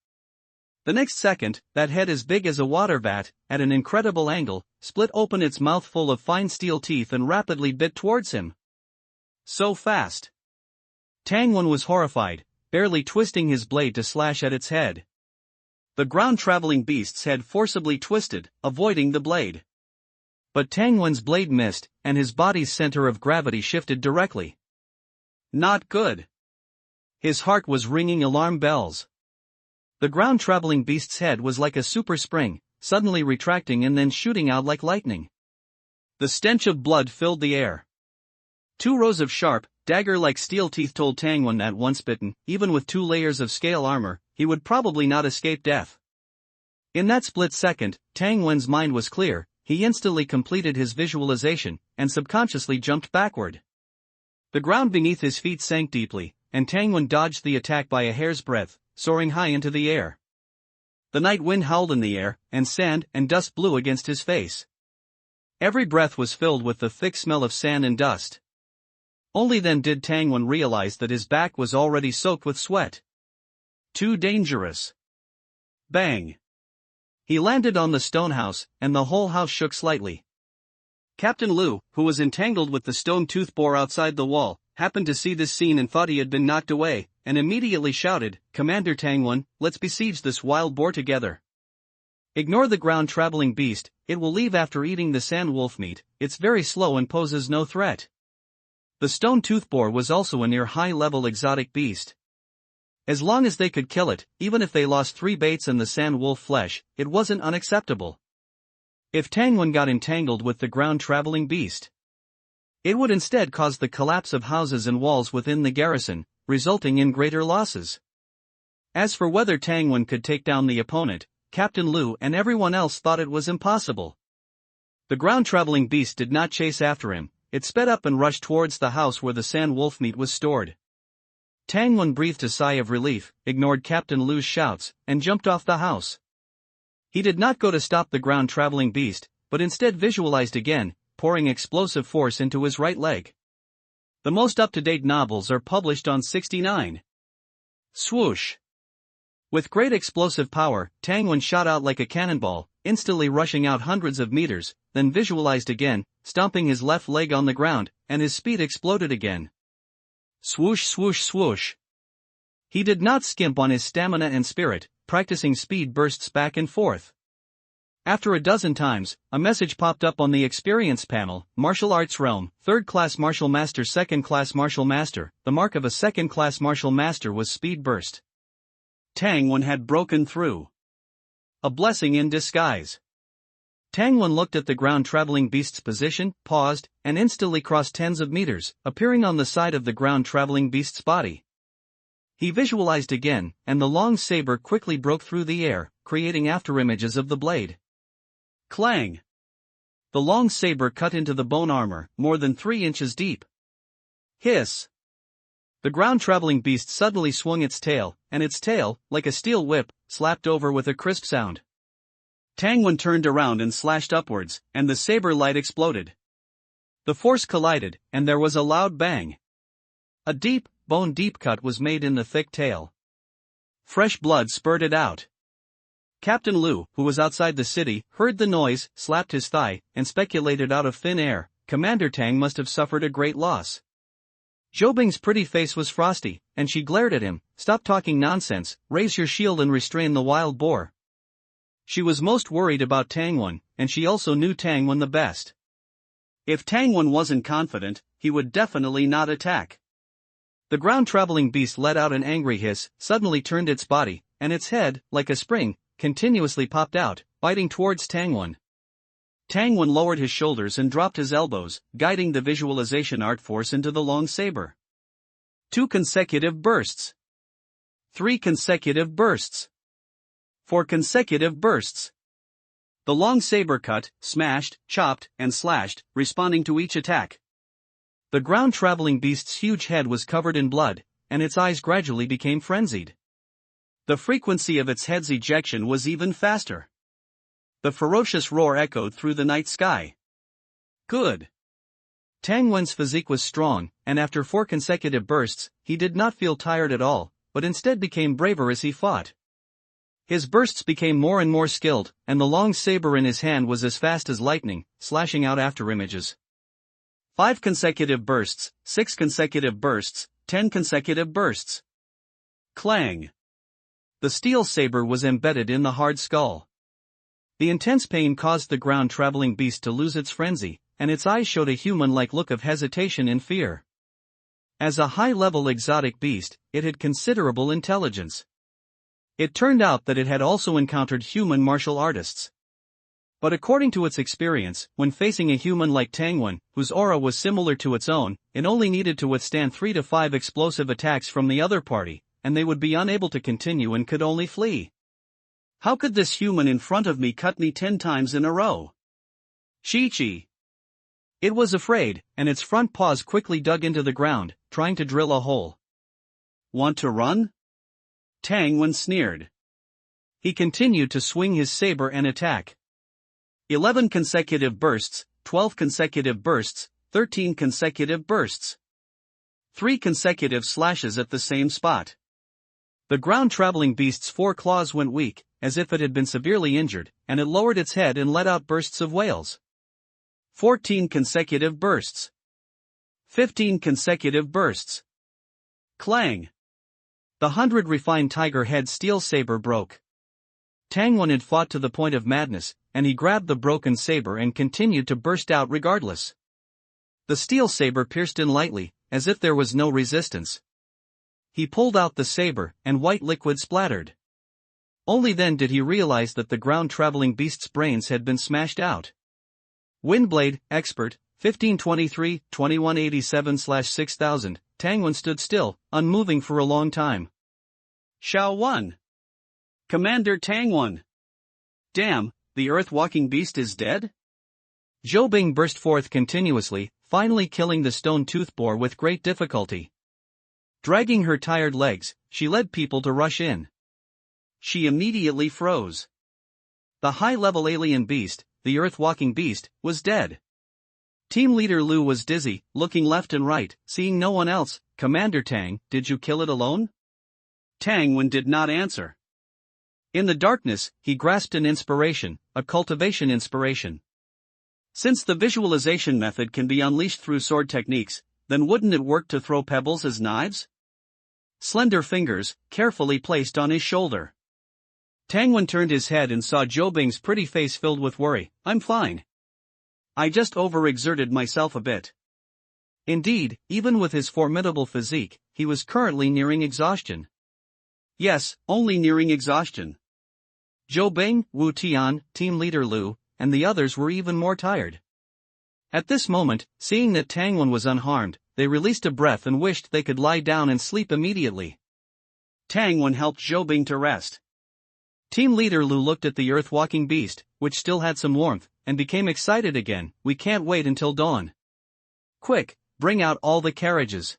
S1: The next second, that head as big as a water vat, at an incredible angle, split open its mouth full of fine steel teeth and rapidly bit towards him.
S2: So fast.
S1: Tangwan was horrified, barely twisting his blade to slash at its head.
S2: The ground-traveling beast's head forcibly twisted, avoiding the blade.
S1: But Tangwan's blade missed, and his body's center of gravity shifted directly.
S2: Not good.
S1: His heart was ringing alarm bells. The ground-traveling beast's head was like a super spring, suddenly retracting and then shooting out like lightning.
S2: The stench of blood filled the air.
S1: 2 rows of sharp, dagger-like steel teeth told Tangwan that once bitten, even with 2 layers of scale armor, he would probably not escape death. In that split second, Tangwan's mind was clear, he instantly completed his visualization, and subconsciously jumped backward. The ground beneath his feet sank deeply, and Tangwan dodged the attack by a hair's breadth, soaring high into the air. The night wind howled in the air, and sand and dust blew against his face. Every breath was filled with the thick smell of sand and dust. Only then did Tangwan realize that his back was already soaked with sweat.
S2: Too dangerous. Bang!
S1: He landed on the stone house, and the whole house shook slightly.
S2: Captain Liu, who was entangled with the stone-toothed boar outside the wall, happened to see this scene and thought he had been knocked away, and immediately shouted, "Commander Tangwan, let's besiege this wild boar together."
S1: Ignore the ground-traveling beast, it will leave after eating the sand wolf meat, it's very slow and poses no threat. The stone-toothed boar was also a near high-level exotic beast. As long as they could kill it, even if they lost 3 baits and the sand wolf flesh, it wasn't unacceptable. If Tangwan got entangled with the ground-traveling beast, it would instead cause the collapse of houses and walls within the garrison, resulting in greater losses. As for whether Tangwan could take down the opponent, Captain Liu and everyone else thought it was impossible. The ground-traveling beast did not chase after him, it sped up and rushed towards the house where the sand wolf meat was stored. Tangwan breathed a sigh of relief, ignored Captain Liu's shouts, and jumped off the house. He did not go to stop the ground-traveling beast, but instead visualized again, pouring explosive force into his right leg. The most up-to-date novels are published on 69. Swoosh! With great explosive power, Tangwan shot out like a cannonball, instantly rushing out hundreds of meters, then visualized again, stomping his left leg on the ground, and his speed exploded again. Swoosh swoosh swoosh! He did not skimp on his stamina and spirit, practicing speed bursts back and forth. After a dozen times, a message popped up on the experience panel: Martial Arts Realm, 3rd Class Martial Master, 2nd Class Martial Master. The mark of a 2nd Class Martial Master was Speed Burst.
S2: Tangwan had broken through.
S1: A blessing in disguise. Tangwan looked at the ground-traveling beast's position, paused, and instantly crossed tens of meters, appearing on the side of the ground-traveling beast's body. He visualized again, and the long saber quickly broke through the air, creating afterimages of the blade.
S2: Clang!
S1: The long saber cut into the bone armor, more than 3 inches deep. Hiss! The ground-traveling beast suddenly swung its tail, and its tail, like a steel whip, slapped over with a crisp sound.
S2: Tangwan turned around and slashed upwards, and the saber light exploded.
S1: The force collided, and there was a loud bang. A deep, bone-deep cut was made in the thick tail. Fresh blood spurted out. Captain Liu, who was outside the city, heard the noise, slapped his thigh, and speculated out of thin air, Commander Tang must have suffered a great loss. Zhou Bing's pretty face was frosty, and she glared at him, "Stop talking nonsense, raise your shield and restrain the wild boar." She was most worried about Tangwan, and she also knew Tangwan the best.
S2: If Tangwan wasn't confident, he would definitely not attack.
S1: The ground-traveling beast let out an angry hiss, suddenly turned its body, and its head, like a spring, continuously popped out, biting towards Tangwon. Tangwon lowered his shoulders and dropped his elbows, guiding the visualization art force into the long saber. 2 consecutive bursts. 3 consecutive bursts. 4 consecutive bursts. The long saber cut, smashed, chopped, and slashed, responding to each attack. The ground-traveling beast's huge head was covered in blood, and its eyes gradually became frenzied. The frequency of its head's ejection was even faster. The ferocious roar echoed through the night sky. Good. Tangwen's physique was strong, and after 4 consecutive bursts, he did not feel tired at all, but instead became braver as he fought. His bursts became more and more skilled, and the long saber in his hand was as fast as lightning, slashing out after images. 5 consecutive bursts, 6 consecutive bursts, 10 consecutive bursts. Clang! The steel saber was embedded in the hard skull. The intense pain caused the ground-traveling beast to lose its frenzy, and its eyes showed a human-like look of hesitation and fear. As a high-level exotic beast, it had considerable intelligence. It turned out that it had also encountered human martial artists. But according to its experience, when facing a human like Tangwon, whose aura was similar to its own, it only needed to withstand 3 to 5 explosive attacks from the other party, and they would be unable to continue and could only flee. How could this human in front of me cut me 10 times in a row? Chi-chi. It was afraid, and its front paws quickly dug into the ground, trying to drill a hole. Want to run? Tangwon sneered. He continued to swing his saber and attack. 11 consecutive bursts, 12 consecutive bursts, 13 consecutive bursts. 3 consecutive slashes at the same spot. The ground-traveling beast's 4 claws went weak, as if it had been severely injured, and it lowered its head and let out bursts of wails. 14 consecutive bursts. 15 consecutive bursts. Clang! The 100 refined tiger head steel saber broke. Tangwon had fought to the point of madness, and he grabbed the broken saber and continued to burst out regardless. The steel saber pierced in lightly, as if there was no resistance. He pulled out the saber, and white liquid splattered. Only then did he realize that the ground-traveling beast's brains had been smashed out. Windblade, Expert, 1523-2187/6000, Tangwon stood still, unmoving for a long time. Xiao 1. Commander Tangwon. Damn, the earth-walking beast is dead? Zhou Bing burst forth continuously, finally killing the stone-toothed boar with great difficulty. Dragging her tired legs, she led people to rush in. She immediately froze. The high-level alien beast, the earth-walking beast, was dead. Team leader Lu was dizzy, looking left and right, seeing no one else. Commander Tang, did you kill it alone? Tangwon did not answer. In the darkness, he grasped an inspiration, a cultivation inspiration. Since the visualization method can be unleashed through sword techniques, then wouldn't it work to throw pebbles as knives? Slender fingers, carefully placed on his shoulder. Tangwon turned his head and saw Zhou Bing's pretty face filled with worry. I'm fine. I just overexerted myself a bit. Indeed, even with his formidable physique, he was currently nearing exhaustion. Yes, only nearing exhaustion. Zhou Bing, Wu Tian, team leader Lu, and the others were even more tired. At this moment, seeing that Tangwon was unharmed, they released a breath and wished they could lie down and sleep immediately. Tangwon helped Zhou Bing to rest. Team leader Lu looked at the earth-walking beast, which still had some warmth, and became excited again. We can't wait until dawn. Quick, bring out all the carriages.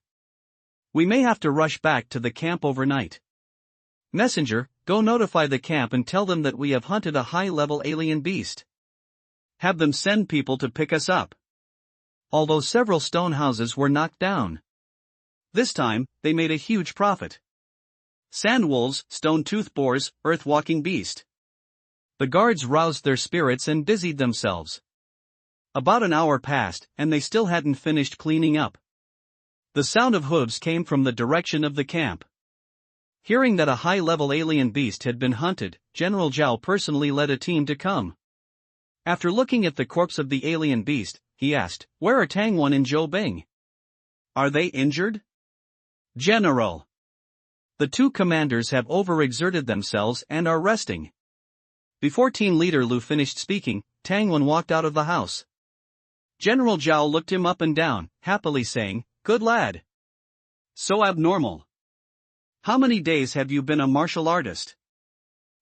S1: We may have to rush back to the camp overnight. Messenger, go notify the camp and tell them that we have hunted a high-level alien beast. Have them send people to pick us up. Although several stone houses were knocked down. This time, they made a huge profit. Sandwolves, stone-toothed boars, earth-walking beast. The guards roused their spirits and busied themselves. About an hour passed, and they still hadn't finished cleaning up. The sound of hooves came from the direction of the camp. Hearing that a high-level alien beast had been hunted, General Zhao personally led a team to come. After looking at the corpse of the alien beast, he asked, "Where are Tangwon and Zhou Bing? Are they injured?"
S2: General. The two commanders have overexerted themselves and are resting.
S1: Before team leader Lu finished speaking, Tang Wen walked out of the house.
S2: General Zhao looked him up and down, happily saying, "Good lad. So abnormal. How many days have you been a martial artist?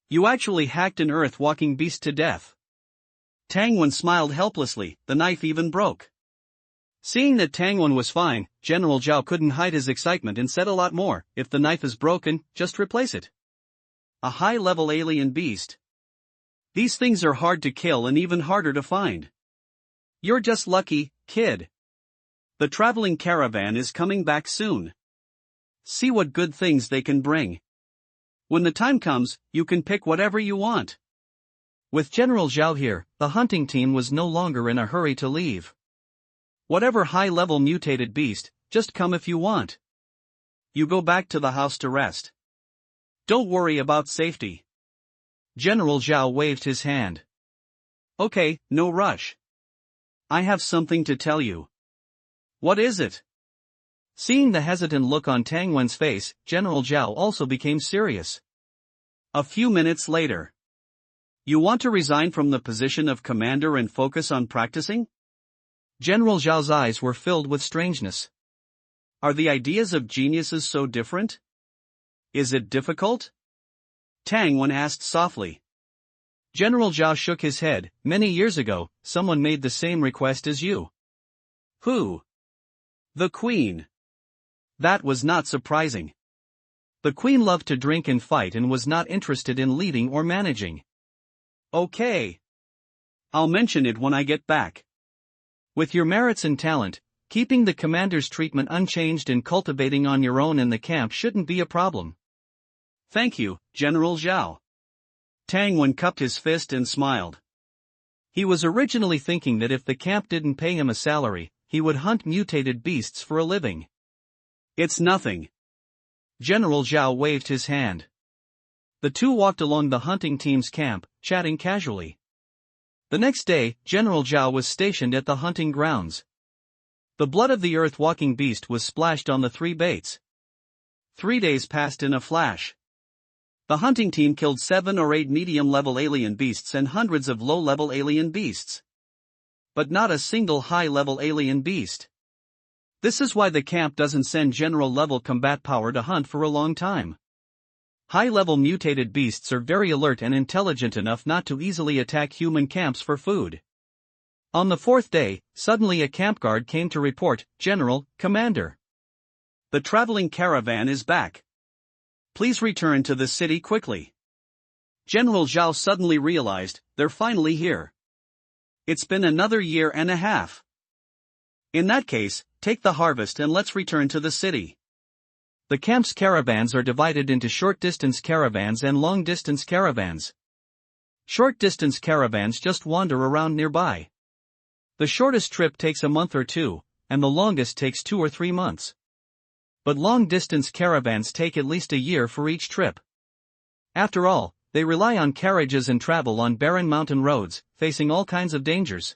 S2: You actually hacked an earth-walking beast to death." Tang Wen smiled helplessly, the knife even broke.
S1: Seeing that Tang Wen was fine, General Zhao couldn't hide his excitement and said a lot more, "If the knife is broken, just replace it."
S2: A high-level alien beast. These things are hard to kill and even harder to find. You're just lucky, kid. The traveling caravan is coming back soon. See what good things they can bring. When the time comes, you can pick whatever you want.
S1: With General Zhao here, the hunting team was no longer in a hurry to leave.
S2: Whatever high-level mutated beast, just come if you want. You go back to the house to rest. Don't worry about safety.
S1: General Zhao waved his hand.
S2: Okay, no rush. I have something to tell you. What is it?
S1: Seeing the hesitant look on Tang Wen's face, General Zhao also became serious.
S2: A few minutes later. You want to resign from the position of commander and focus on practicing?
S1: General Zhao's eyes were filled with strangeness.
S2: Are the ideas of geniuses so different? Is it difficult? Tang Wen asked softly.
S1: General Zhao shook his head. Many years ago, someone made the same request as you.
S2: Who? The Queen. That was not surprising.
S1: The Queen loved to drink and fight and was not interested in leading or managing.
S2: Okay. I'll mention it when I get back.
S1: With your merits and talent, keeping the commander's treatment unchanged and cultivating on your own in the camp shouldn't be a problem.
S2: Thank you, General Zhao. Tang Wen cupped his fist and smiled.
S1: He was originally thinking that if the camp didn't pay him a salary, he would hunt mutated beasts for a living.
S2: It's nothing.
S1: General Zhao waved his hand. The two walked along the hunting team's camp, chatting casually. The next day, General Zhao was stationed at the hunting grounds. The blood of the earth-walking beast was splashed on the 3 baits.
S2: 3 days passed in a flash. The hunting team killed 7 or 8 medium-level alien beasts and hundreds of low-level alien beasts. But not a single high-level alien beast. This is why the camp doesn't send general-level combat power to hunt for a long time. High-level mutated beasts are very alert and intelligent enough not to easily attack human camps for food. On the 4th day, suddenly a camp guard came to report, "General, Commander. The traveling caravan is back. Please return to the city quickly." General Zhao suddenly realized, they're finally here. It's been another year and a half. In that case, take the harvest and let's return to the city.
S1: The camp's caravans are divided into short-distance caravans and long-distance caravans. Short-distance caravans just wander around nearby. The shortest trip takes a month or 2, and the longest takes 2 or 3 months. But long-distance caravans take at least a year for each trip. After all, they rely on carriages and travel on barren mountain roads, facing all kinds of dangers.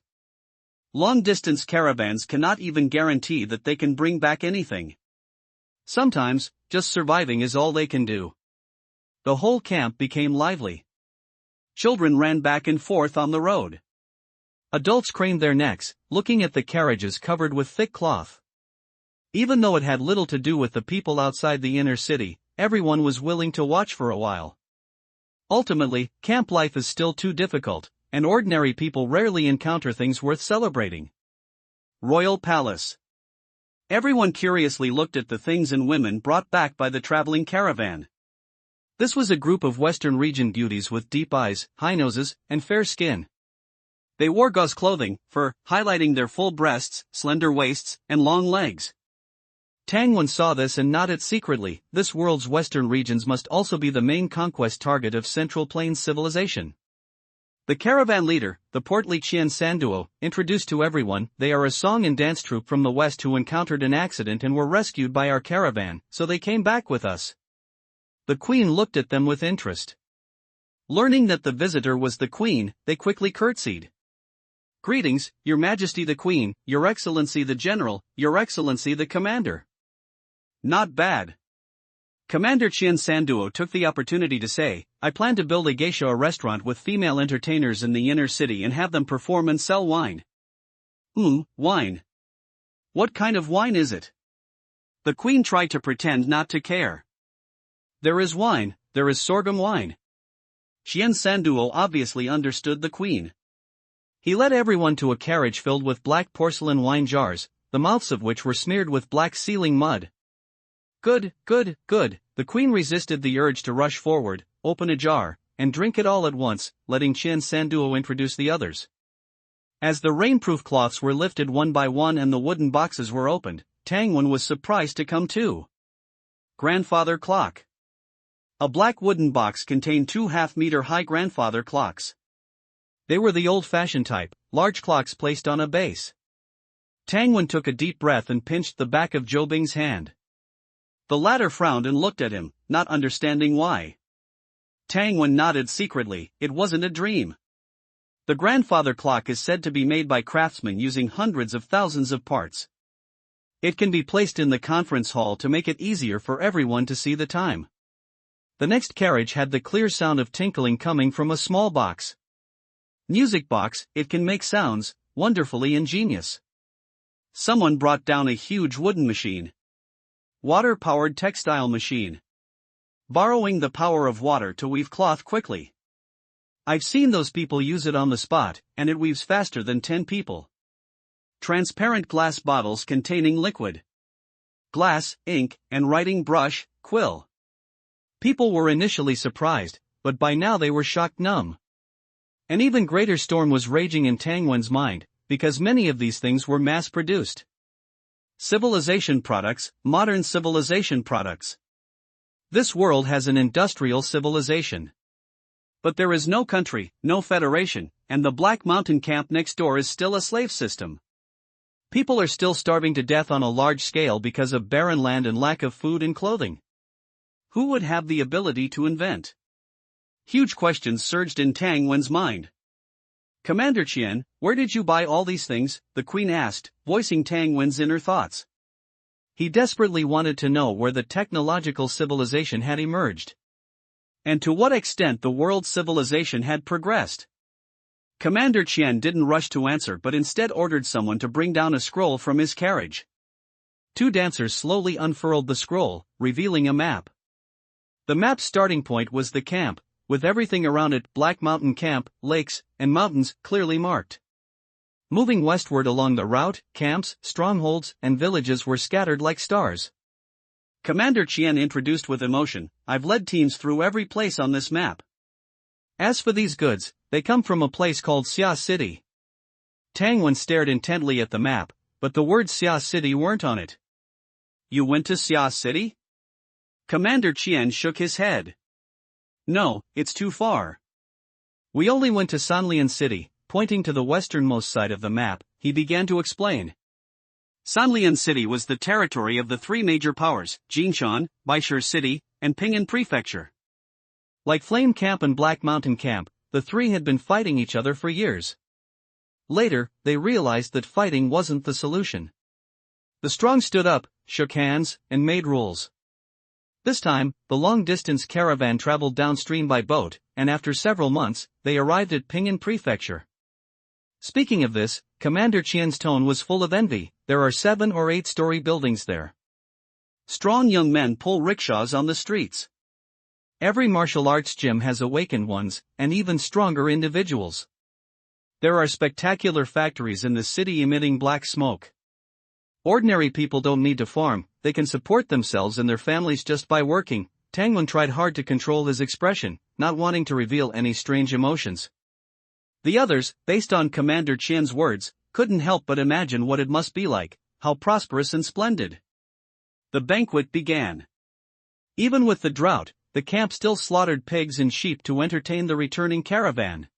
S1: Long-distance caravans cannot even guarantee that they can bring back anything. Sometimes, just surviving is all they can do. The whole camp became lively. Children ran back and forth on the road. Adults craned their necks, looking at the carriages covered with thick cloth. Even though it had little to do with the people outside the inner city, everyone was willing to watch for a while. Ultimately, camp life is still too difficult, and ordinary people rarely encounter things worth celebrating. Royal Palace. Everyone curiously looked at the things and women brought back by the traveling caravan. This was a group of Western region beauties with deep eyes, high noses, and fair skin. They wore gauze clothing, fur, highlighting their full breasts, slender waists, and long legs. Tang Wen saw this and nodded secretly. This world's western regions must also be the main conquest target of Central Plains civilization. The caravan leader, the portly Qian Sanduo, introduced to everyone, "They are a song and dance troupe from the west who encountered an accident and were rescued by our caravan, so they came back with us." The queen looked at them with interest. Learning that the visitor was the queen, they quickly curtsied. "Greetings, Your Majesty the Queen, Your Excellency the General, Your Excellency the Commander."
S2: Not bad. Commander Qian Sanduo took the opportunity to say, I plan to build a geisha restaurant with female entertainers in the inner city and have them perform and sell wine. Wine. What kind of wine is it? The queen tried to pretend not to care. There is wine, there is sorghum wine. Qian Sanduo obviously understood the queen. He led everyone to a carriage filled with black porcelain wine jars, the mouths of which were smeared with black sealing mud. Good. The queen resisted the urge to rush forward, open a jar, and drink it all at once, letting Qian Sanduo introduce the others. As the rainproof cloths were lifted one by one and the wooden boxes were opened, Tangwen was surprised to come too. Grandfather clock. A black wooden box contained 2 half-meter-high grandfather clocks. They were the old-fashioned type, large clocks placed on a base. Tangwen took a deep breath and pinched the back of Zhou Bing's hand. The latter frowned and looked at him, not understanding why. Tangwen nodded secretly, it wasn't a dream. The grandfather clock is said to be made by craftsmen using hundreds of thousands of parts. It can be placed in the conference hall to make it easier for everyone to see the time. The next carriage had the clear sound of tinkling coming from a small box. Music box, it can make sounds, wonderfully ingenious. Someone brought down a huge wooden machine. Water-powered textile machine. Borrowing the power of water to weave cloth quickly. I've seen those people use it on the spot, and it weaves faster than 10 people. Transparent glass bottles containing liquid. Glass, ink, and writing brush, quill. People were initially surprised, but by now they were shocked numb. An even greater storm was raging in Tangwen's mind, because many of these things were mass-produced. Civilization products, modern civilization products. This world has an industrial civilization. But there is no country, no federation, and the Black Mountain camp next door is still a slave system. People are still starving to death on a large scale because of barren land and lack of food and clothing. Who would have the ability to invent? Huge questions surged in Tangwen's mind. Commander Qian, where did you buy all these things? The queen asked, voicing Tangwen's inner thoughts. He desperately wanted to know where the technological civilization had emerged. And to what extent the world's civilization had progressed. Commander Qian didn't rush to answer but instead ordered someone to bring down a scroll from his carriage. 2 dancers slowly unfurled the scroll, revealing a map. The map's starting point was the camp, with everything around it, Black Mountain Camp, lakes, and mountains, clearly marked. Moving westward along the route, camps, strongholds, and villages were scattered like stars. Commander Qian introduced with emotion, I've led teams through every place on this map. As for these goods, they come from a place called Xia City. Tangwen stared intently at the map, but the words Xia City weren't on it. You went to Xia City? Commander Qian shook his head. No, it's too far. We only went to Sanlian City, pointing to the westernmost side of the map, he began to explain. Sanlian City was the territory of the 3 major powers, Jinshan, Baishur City, and Ping'an Prefecture. Like Flame Camp and Black Mountain Camp, the 3 had been fighting each other for years. Later, they realized that fighting wasn't the solution. The strong stood up, shook hands, and made rules. This time, the long-distance caravan traveled downstream by boat, and after several months, they arrived at Ping'an Prefecture. Speaking of this, Commander Qian's tone was full of envy. There are 7 or 8-story buildings there. Strong young men pull rickshaws on the streets. Every martial arts gym has awakened ones, and even stronger individuals. There are spectacular factories in the city emitting black smoke. Ordinary people don't need to farm, they can support themselves and their families just by working. Tangwen tried hard to control his expression, not wanting to reveal any strange emotions. The others, based on Commander Qian's words, couldn't help but imagine what it must be like, how prosperous and splendid. The banquet began. Even with the drought, the camp still slaughtered pigs and sheep to entertain the returning caravan.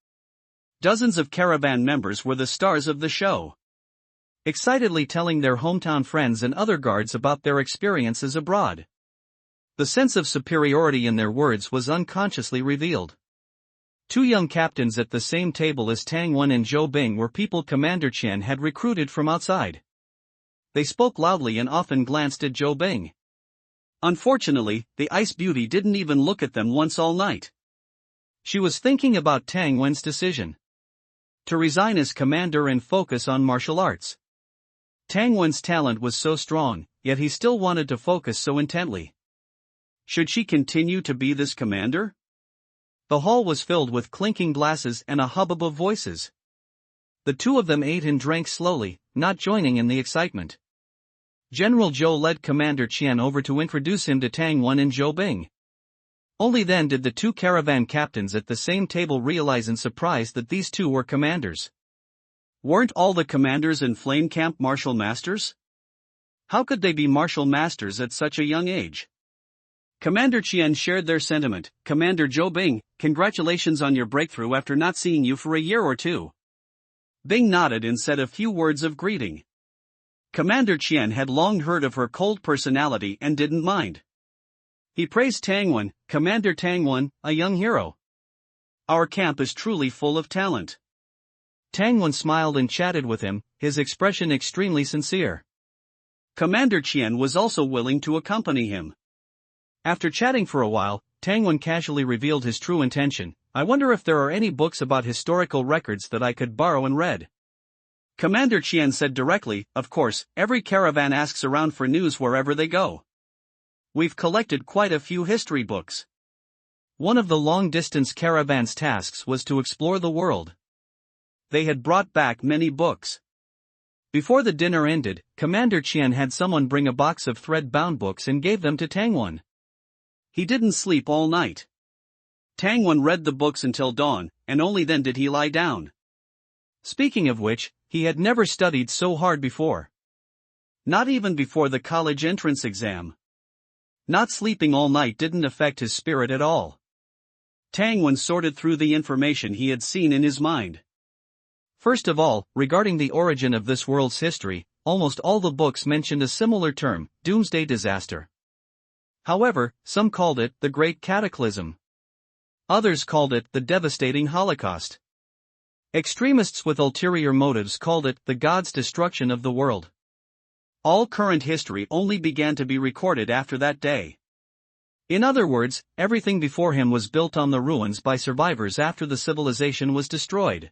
S2: Dozens of caravan members were the stars of the show, excitedly telling their hometown friends and other guards about their experiences abroad. The sense of superiority in their words was unconsciously revealed. 2 young captains at the same table as Tangwen and Zhou Bing were people Commander Qian had recruited from outside. They spoke loudly and often glanced at Zhou Bing. Unfortunately, the Ice Beauty didn't even look at them once all night.
S1: She was thinking about Tang Wen's decision to resign as commander and focus on martial arts. Tang Wen's talent was so strong, yet he still wanted to focus so intently.
S2: Should she continue to be this commander?
S1: The hall was filled with clinking glasses and a hubbub of voices. The two of them ate and drank slowly, not joining in the excitement. General Zhou led Commander Qian over to introduce him to Tang Wen and Zhou Bing. Only then did the two caravan captains at the same table realize in surprise that these two were commanders.
S2: Weren't all the commanders in Flame Camp martial masters? How could they be martial masters at such a young age? Commander Qian shared their sentiment. Commander Zhou Bing, congratulations on your breakthrough after not seeing you for a year or two. Bing nodded and said a few words of greeting. Commander Qian had long heard of her cold personality and didn't mind. He praised Tang Wen, Commander Tang Wen, a young hero. Our camp is truly full of talent.
S1: Tang Wen smiled and chatted with him, his expression extremely sincere.
S2: Commander Qian was also willing to accompany him.
S1: After chatting for a while, Tang Wen casually revealed his true intention. I wonder if there are any books about historical records that I could borrow and read.
S2: Commander Qian said directly, of course, every caravan asks around for news wherever they go. We've collected quite a few history books.
S1: One of the long-distance caravan's tasks was to explore the world.
S2: They had brought back many books.
S1: Before the dinner ended, Commander Qian had someone bring a box of thread-bound books and gave them to Tang Wen.
S2: He didn't sleep all night. Tang Wen read the books until dawn, and only then did he lie down.
S1: Speaking of which, he had never studied so hard before.
S2: Not even before the college entrance exam. Not sleeping all night didn't affect his spirit at all. Tang Wen sorted through the information he had seen in his mind.
S1: First of all, regarding the origin of this world's history, almost all the books mentioned a similar term, doomsday disaster. However, some called it the Great Cataclysm. Others called it the devastating Holocaust. Extremists with ulterior motives called it the God's destruction of the world. All current history only began to be recorded after that day. In other words, everything before him was built on the ruins by survivors after the civilization was destroyed.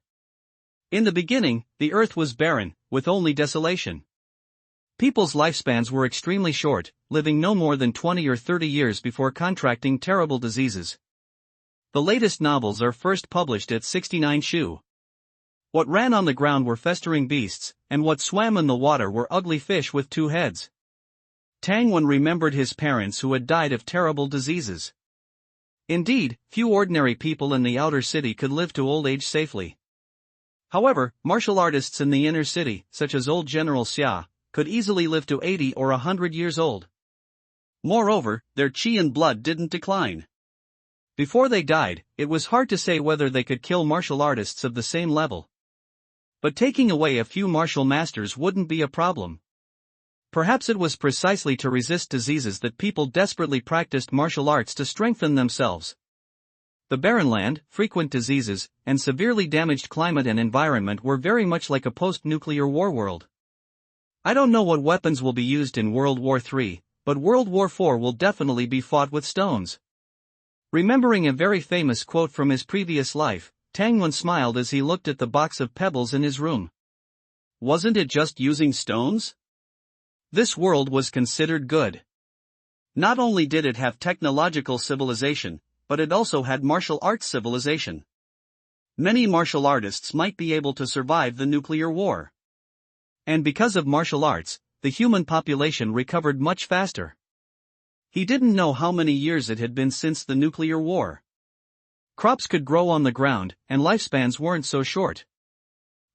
S1: In the beginning, the earth was barren, with only desolation. People's lifespans were extremely short, living no more than 20 or 30 years before contracting terrible diseases. The latest novels are first published at 69 Shu. What ran on the ground were festering beasts, and what swam in the water were ugly fish with two heads. Tang Wen remembered his parents who had died of terrible diseases. Indeed, few ordinary people in the outer city could live to old age safely. However, martial artists in the inner city, such as old General Xia, could easily live to 80 or 100 years old. Moreover, their qi and blood didn't decline. Before they died, it was hard to say whether they could kill martial artists of the same level. But taking away a few martial masters wouldn't be a problem. Perhaps it was precisely to resist diseases that people desperately practiced martial arts to strengthen themselves. The barren land, frequent diseases, and severely damaged climate and environment were very much like a post-nuclear war world. I don't know what weapons will be used in World War III, but World War IV will definitely be fought with stones. Remembering a very famous quote from his previous life, Tang Wen smiled as he looked at the box of pebbles in his room. Wasn't it just using stones? This world was considered good. Not only did it have technological civilization, but it also had martial arts civilization. Many martial artists might be able to survive the nuclear war. And because of martial arts, the human population recovered much faster. He didn't know how many years it had been since the nuclear war. Crops could grow on the ground, and lifespans weren't so short.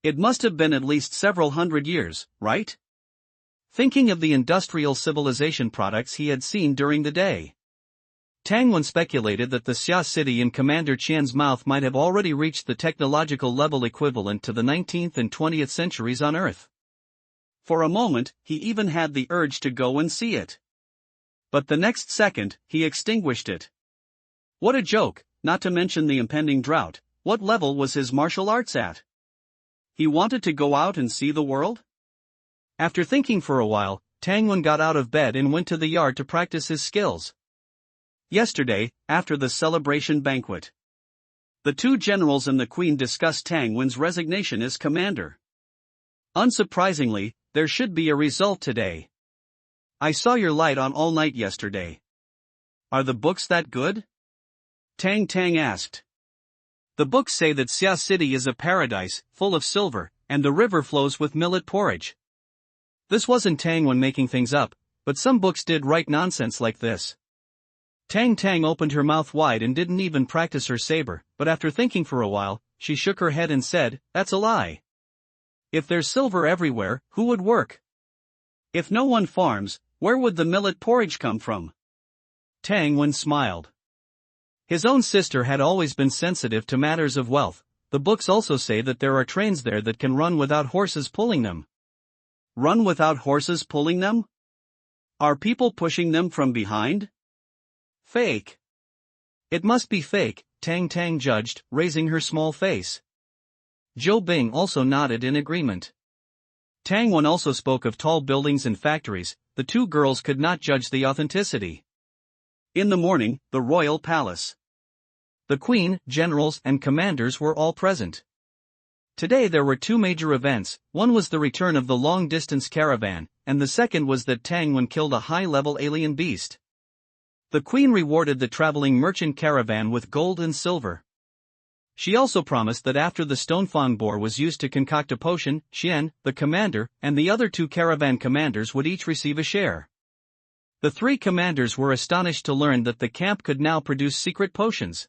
S1: It must have been at least several hundred years, right? Thinking of the industrial civilization products he had seen during the day, Tang Wen speculated that the Xia city in Commander Qian's mouth might have already reached the technological level equivalent to the 19th and 20th centuries on Earth. For a moment, he even had the urge to go and see it. But the next second, he extinguished it. What a joke, not to mention the impending drought. What level was his martial arts at? He wanted to go out and see the world? After thinking for a while, Tang Wen got out of bed and went to the yard to practice his skills.
S2: Yesterday, after the celebration banquet, the two generals and the queen discussed Tang Wen's resignation as commander. Unsurprisingly, there should be a result today. I saw your light on all night yesterday. Are the books that good? Tang asked. The books say that Xia City is a paradise, full of silver, and the river flows with millet porridge.
S1: This wasn't Tang Wen making things up, but some books did write nonsense like this. Tang opened her mouth wide and didn't even practice her saber, but after thinking for a while, she shook her head and said, "That's a lie. If there's silver everywhere, who would work? If no one farms, where would the millet porridge come from?" Tang Wen smiled. His own sister had always been sensitive to matters of wealth. The books also say that there are trains there that can run without horses pulling them.
S2: Run without horses pulling them? Are people pushing them from behind?
S1: Fake. It must be fake, Tang judged, raising her small face. Zhou Bing also nodded in agreement. Tang Wen also spoke of tall buildings and factories. The two girls could not judge the authenticity.
S2: In the morning, the royal palace.
S1: The queen, generals and commanders were all present. Today there were two major events. One was the return of the long-distance caravan, and the second was that Tang Wen killed a high-level alien beast. The queen rewarded the traveling merchant caravan with gold and silver. She also promised that after the stonefang boar was used to concoct a potion, Xian, the commander, and the other two caravan commanders would each receive a share. The three commanders were astonished to learn that the camp could now produce secret potions.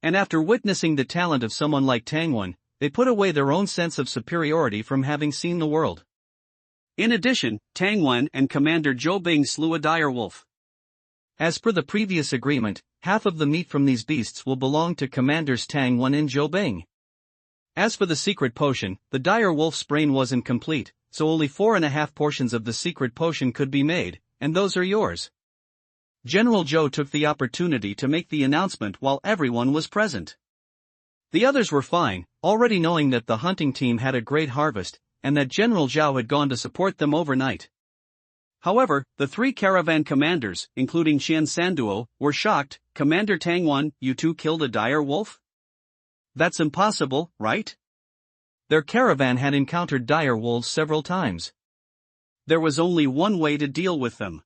S1: And after witnessing the talent of someone like Tang Wen, they put away their own sense of superiority from having seen the world.
S2: In addition, Tang Wen and Commander Zhou Bing slew a dire wolf.
S1: As per the previous agreement, half of the meat from these beasts will belong to Commanders Tang Wen and Zhou Bing. As for the secret potion, the dire wolf's brain wasn't complete, so only 4.5 portions of the secret potion could be made, and those are yours. General Zhou took the opportunity to make the announcement while everyone was present. The others were fine, already knowing that the hunting team had a great harvest, and that General Zhao had gone to support them overnight. However, the three caravan commanders, including Qian Sanduo, were shocked. "Commander Tang Wen, you two killed a dire wolf? That's impossible, right?" Their caravan had encountered dire wolves several times.
S2: There was only one way to deal with them.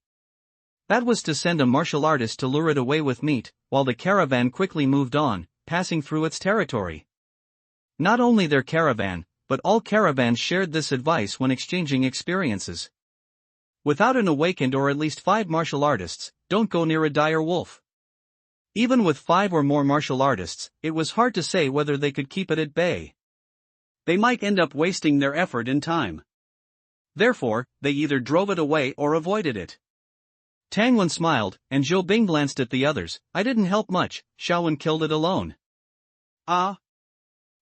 S1: That was to send a martial artist to lure it away with meat, while the caravan quickly moved on, passing through its territory. Not only their caravan, but all caravans shared this advice when exchanging experiences. Without an awakened or at least 5 martial artists, don't go near a dire wolf. Even with 5 or more martial artists, it was hard to say whether they could keep it at bay.
S2: They might end up wasting their effort and time. Therefore, they either drove it away or avoided it.
S1: Tang Wen smiled, and Zhou Bing glanced at the others. "I didn't help much, Xiaowen killed it alone."
S2: Ah!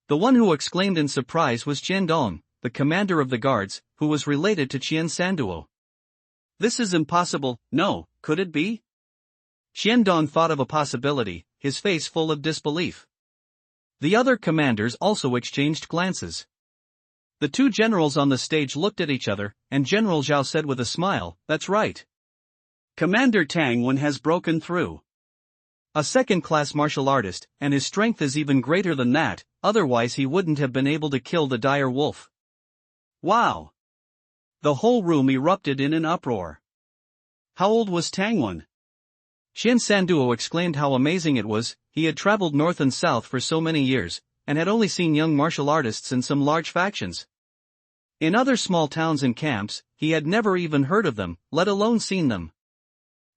S1: The one who exclaimed in surprise was Qian Dong, the commander of the guards, who was related to Qian Sanduo.
S2: "This is impossible." "No, could it be?"
S1: Qian Dong thought of a possibility, his face full of disbelief. The other commanders also exchanged glances. The two generals on the stage looked at each other, and General Zhao said with a smile, "That's right.
S2: Commander Tang Wen has broken through.
S1: A second-class martial artist, and his strength is even greater than that, otherwise he wouldn't have been able to kill the dire wolf."
S2: Wow! The whole room erupted in an uproar. How old was Tang Wen?
S1: Qian Sanduo exclaimed how amazing it was. He had traveled north and south for so many years, and had only seen young martial artists in some large factions. In other small towns and camps, he had never even heard of them, let alone seen them.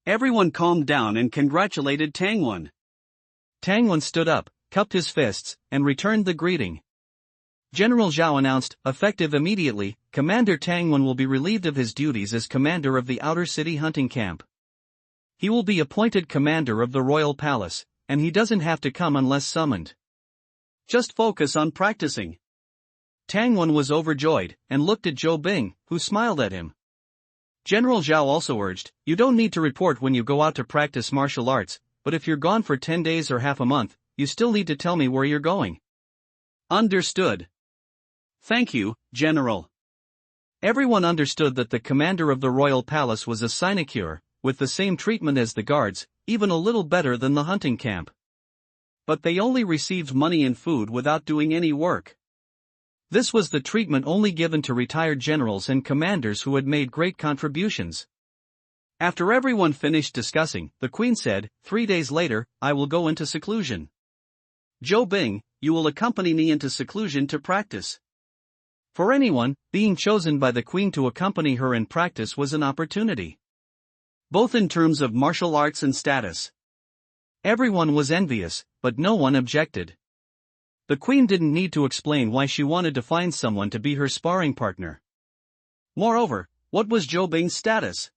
S2: Everyone calmed down and congratulated Tang Wen.
S1: Tang Wen stood up, cupped his fists, and returned the greeting. General Zhao announced, effective immediately, Commander Tang Wen will be relieved of his duties as commander of the outer city hunting camp. He will be appointed commander of the royal palace, and he doesn't have to come unless summoned.
S2: Just focus on practicing.
S1: Tang Wen was overjoyed, and looked at Zhou Bing, who smiled at him. General Zhao also urged, "You don't need to report when you go out to practice martial arts, but if you're gone for 10 days or half a month, you still need to tell me where you're going."
S2: Understood. Thank you, General.
S1: Everyone understood that the commander of the royal palace was a sinecure, with the same treatment as the guards, even a little better than the hunting camp.
S2: But they only received money and food without doing any work.
S1: This was the treatment only given to retired generals and commanders who had made great contributions.
S2: After everyone finished discussing, the queen said, 3 days later, I will go into seclusion. Zhou Bing, you will accompany me into seclusion to practice.
S1: For anyone, being chosen by the queen to accompany her in practice was an opportunity,
S2: both in terms of martial arts and status.
S1: Everyone was envious, but no one objected. The queen didn't need to explain why she wanted to find someone to be her sparring partner.
S2: Moreover, what was Zhou Bing's status?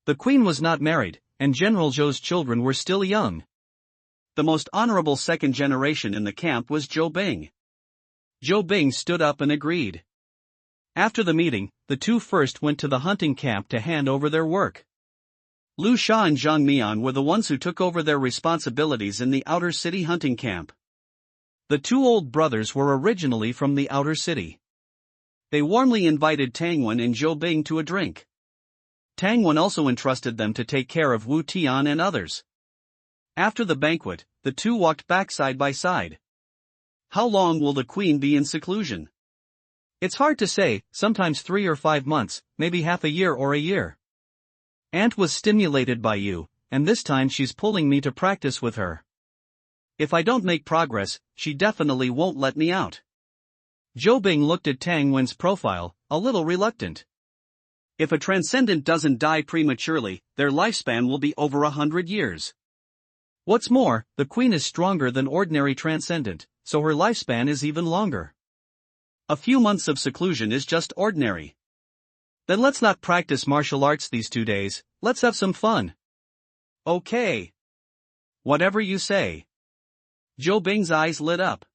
S1: The queen was not married, and General Zhou's children were still young.
S2: The most honorable second generation in the camp was Zhou Bing. Zhou Bing stood up and agreed.
S1: After the meeting, the two first went to the hunting camp to hand over their work.
S2: Liu Sha and Zhang Mian were the ones who took over their responsibilities in the outer city hunting camp.
S1: The two old brothers were originally from the outer city.
S2: They warmly invited Tang Wen and Zhou Bing to a drink. Tang Wen also entrusted them to take care of Wu Tian and others. After the banquet, the two walked back side by side. How long will the queen be in seclusion?
S1: It's hard to say, sometimes 3 or 5 months, maybe half a year or a year. Aunt was stimulated by you, and this time she's pulling me to practice with her.
S2: If I don't make progress, she definitely won't let me out.
S1: Zhou Bing looked at Tang Wen's profile, a little reluctant.
S2: If a transcendent doesn't die prematurely, their lifespan will be over 100 years.
S1: What's more, the queen is stronger than ordinary transcendent, so her lifespan is even longer.
S2: A few months of seclusion is just ordinary.
S1: Then let's not practice martial arts these 2 days, let's have some fun.
S2: Okay. Whatever you say. Zhou Bing's eyes lit up.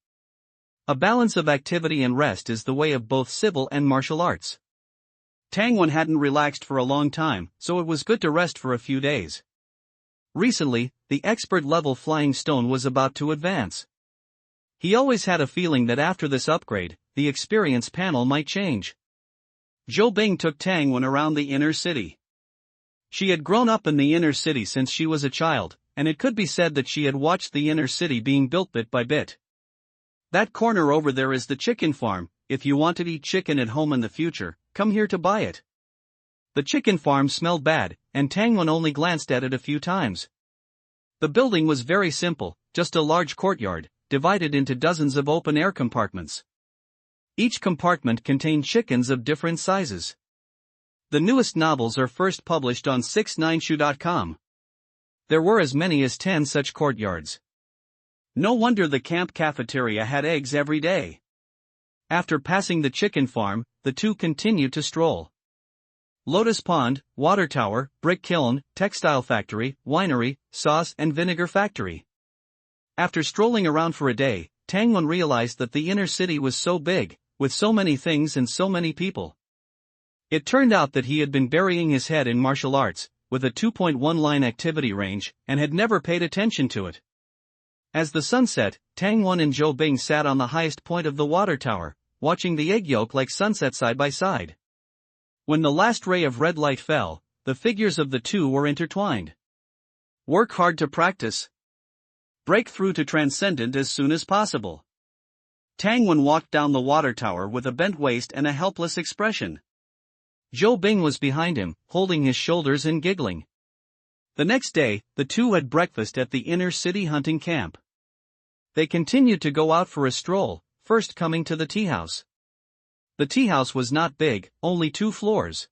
S1: A balance of activity and rest is the way of both civil and martial arts.
S2: Tang Wen hadn't relaxed for a long time, so it was good to rest for a few days.
S1: Recently, the expert-level flying stone was about to advance. He always had a feeling that after this upgrade, the experience panel might change.
S2: Zhou Bing took Tang Wen around the inner city.
S1: She had grown up in the inner city since she was a child, and it could be said that she had watched the inner city being built bit by bit.
S2: That corner over there is the chicken farm. If you want to eat chicken at home in the future, come here to buy it.
S1: The chicken farm smelled bad, and Tang Wen only glanced at it a few times. The building was very simple, just a large courtyard, divided into dozens of open-air compartments. Each compartment contained chickens of different sizes. The newest novels are first published on 69shu.com. There were as many as 10 such courtyards.
S2: No wonder the camp cafeteria had eggs every day.
S1: After passing the chicken farm, the two continued to stroll. Lotus Pond, Water Tower, Brick Kiln, Textile Factory, Winery, Sauce and Vinegar Factory. After strolling around for a day, Tang Wen realized that the inner city was so big, with so many things and so many people. It turned out that he had been burying his head in martial arts, with a 2.1-line activity range, and had never paid attention to it. As the sun set, Tang Wen and Zhou Bing sat on the highest point of the water tower, watching the egg yolk like sunset side by side. When the last ray of red light fell, the figures of the two were intertwined.
S2: Work hard to practice. Break through to transcendent as soon as possible. Tang Wen walked down the water tower with a bent waist and a helpless expression.
S1: Zhou Bing was behind him, holding his shoulders and giggling. The next day, the two had breakfast at the inner city hunting camp. They continued to go out for a stroll, first coming to the tea house. The tea house was not big, only 2 floors.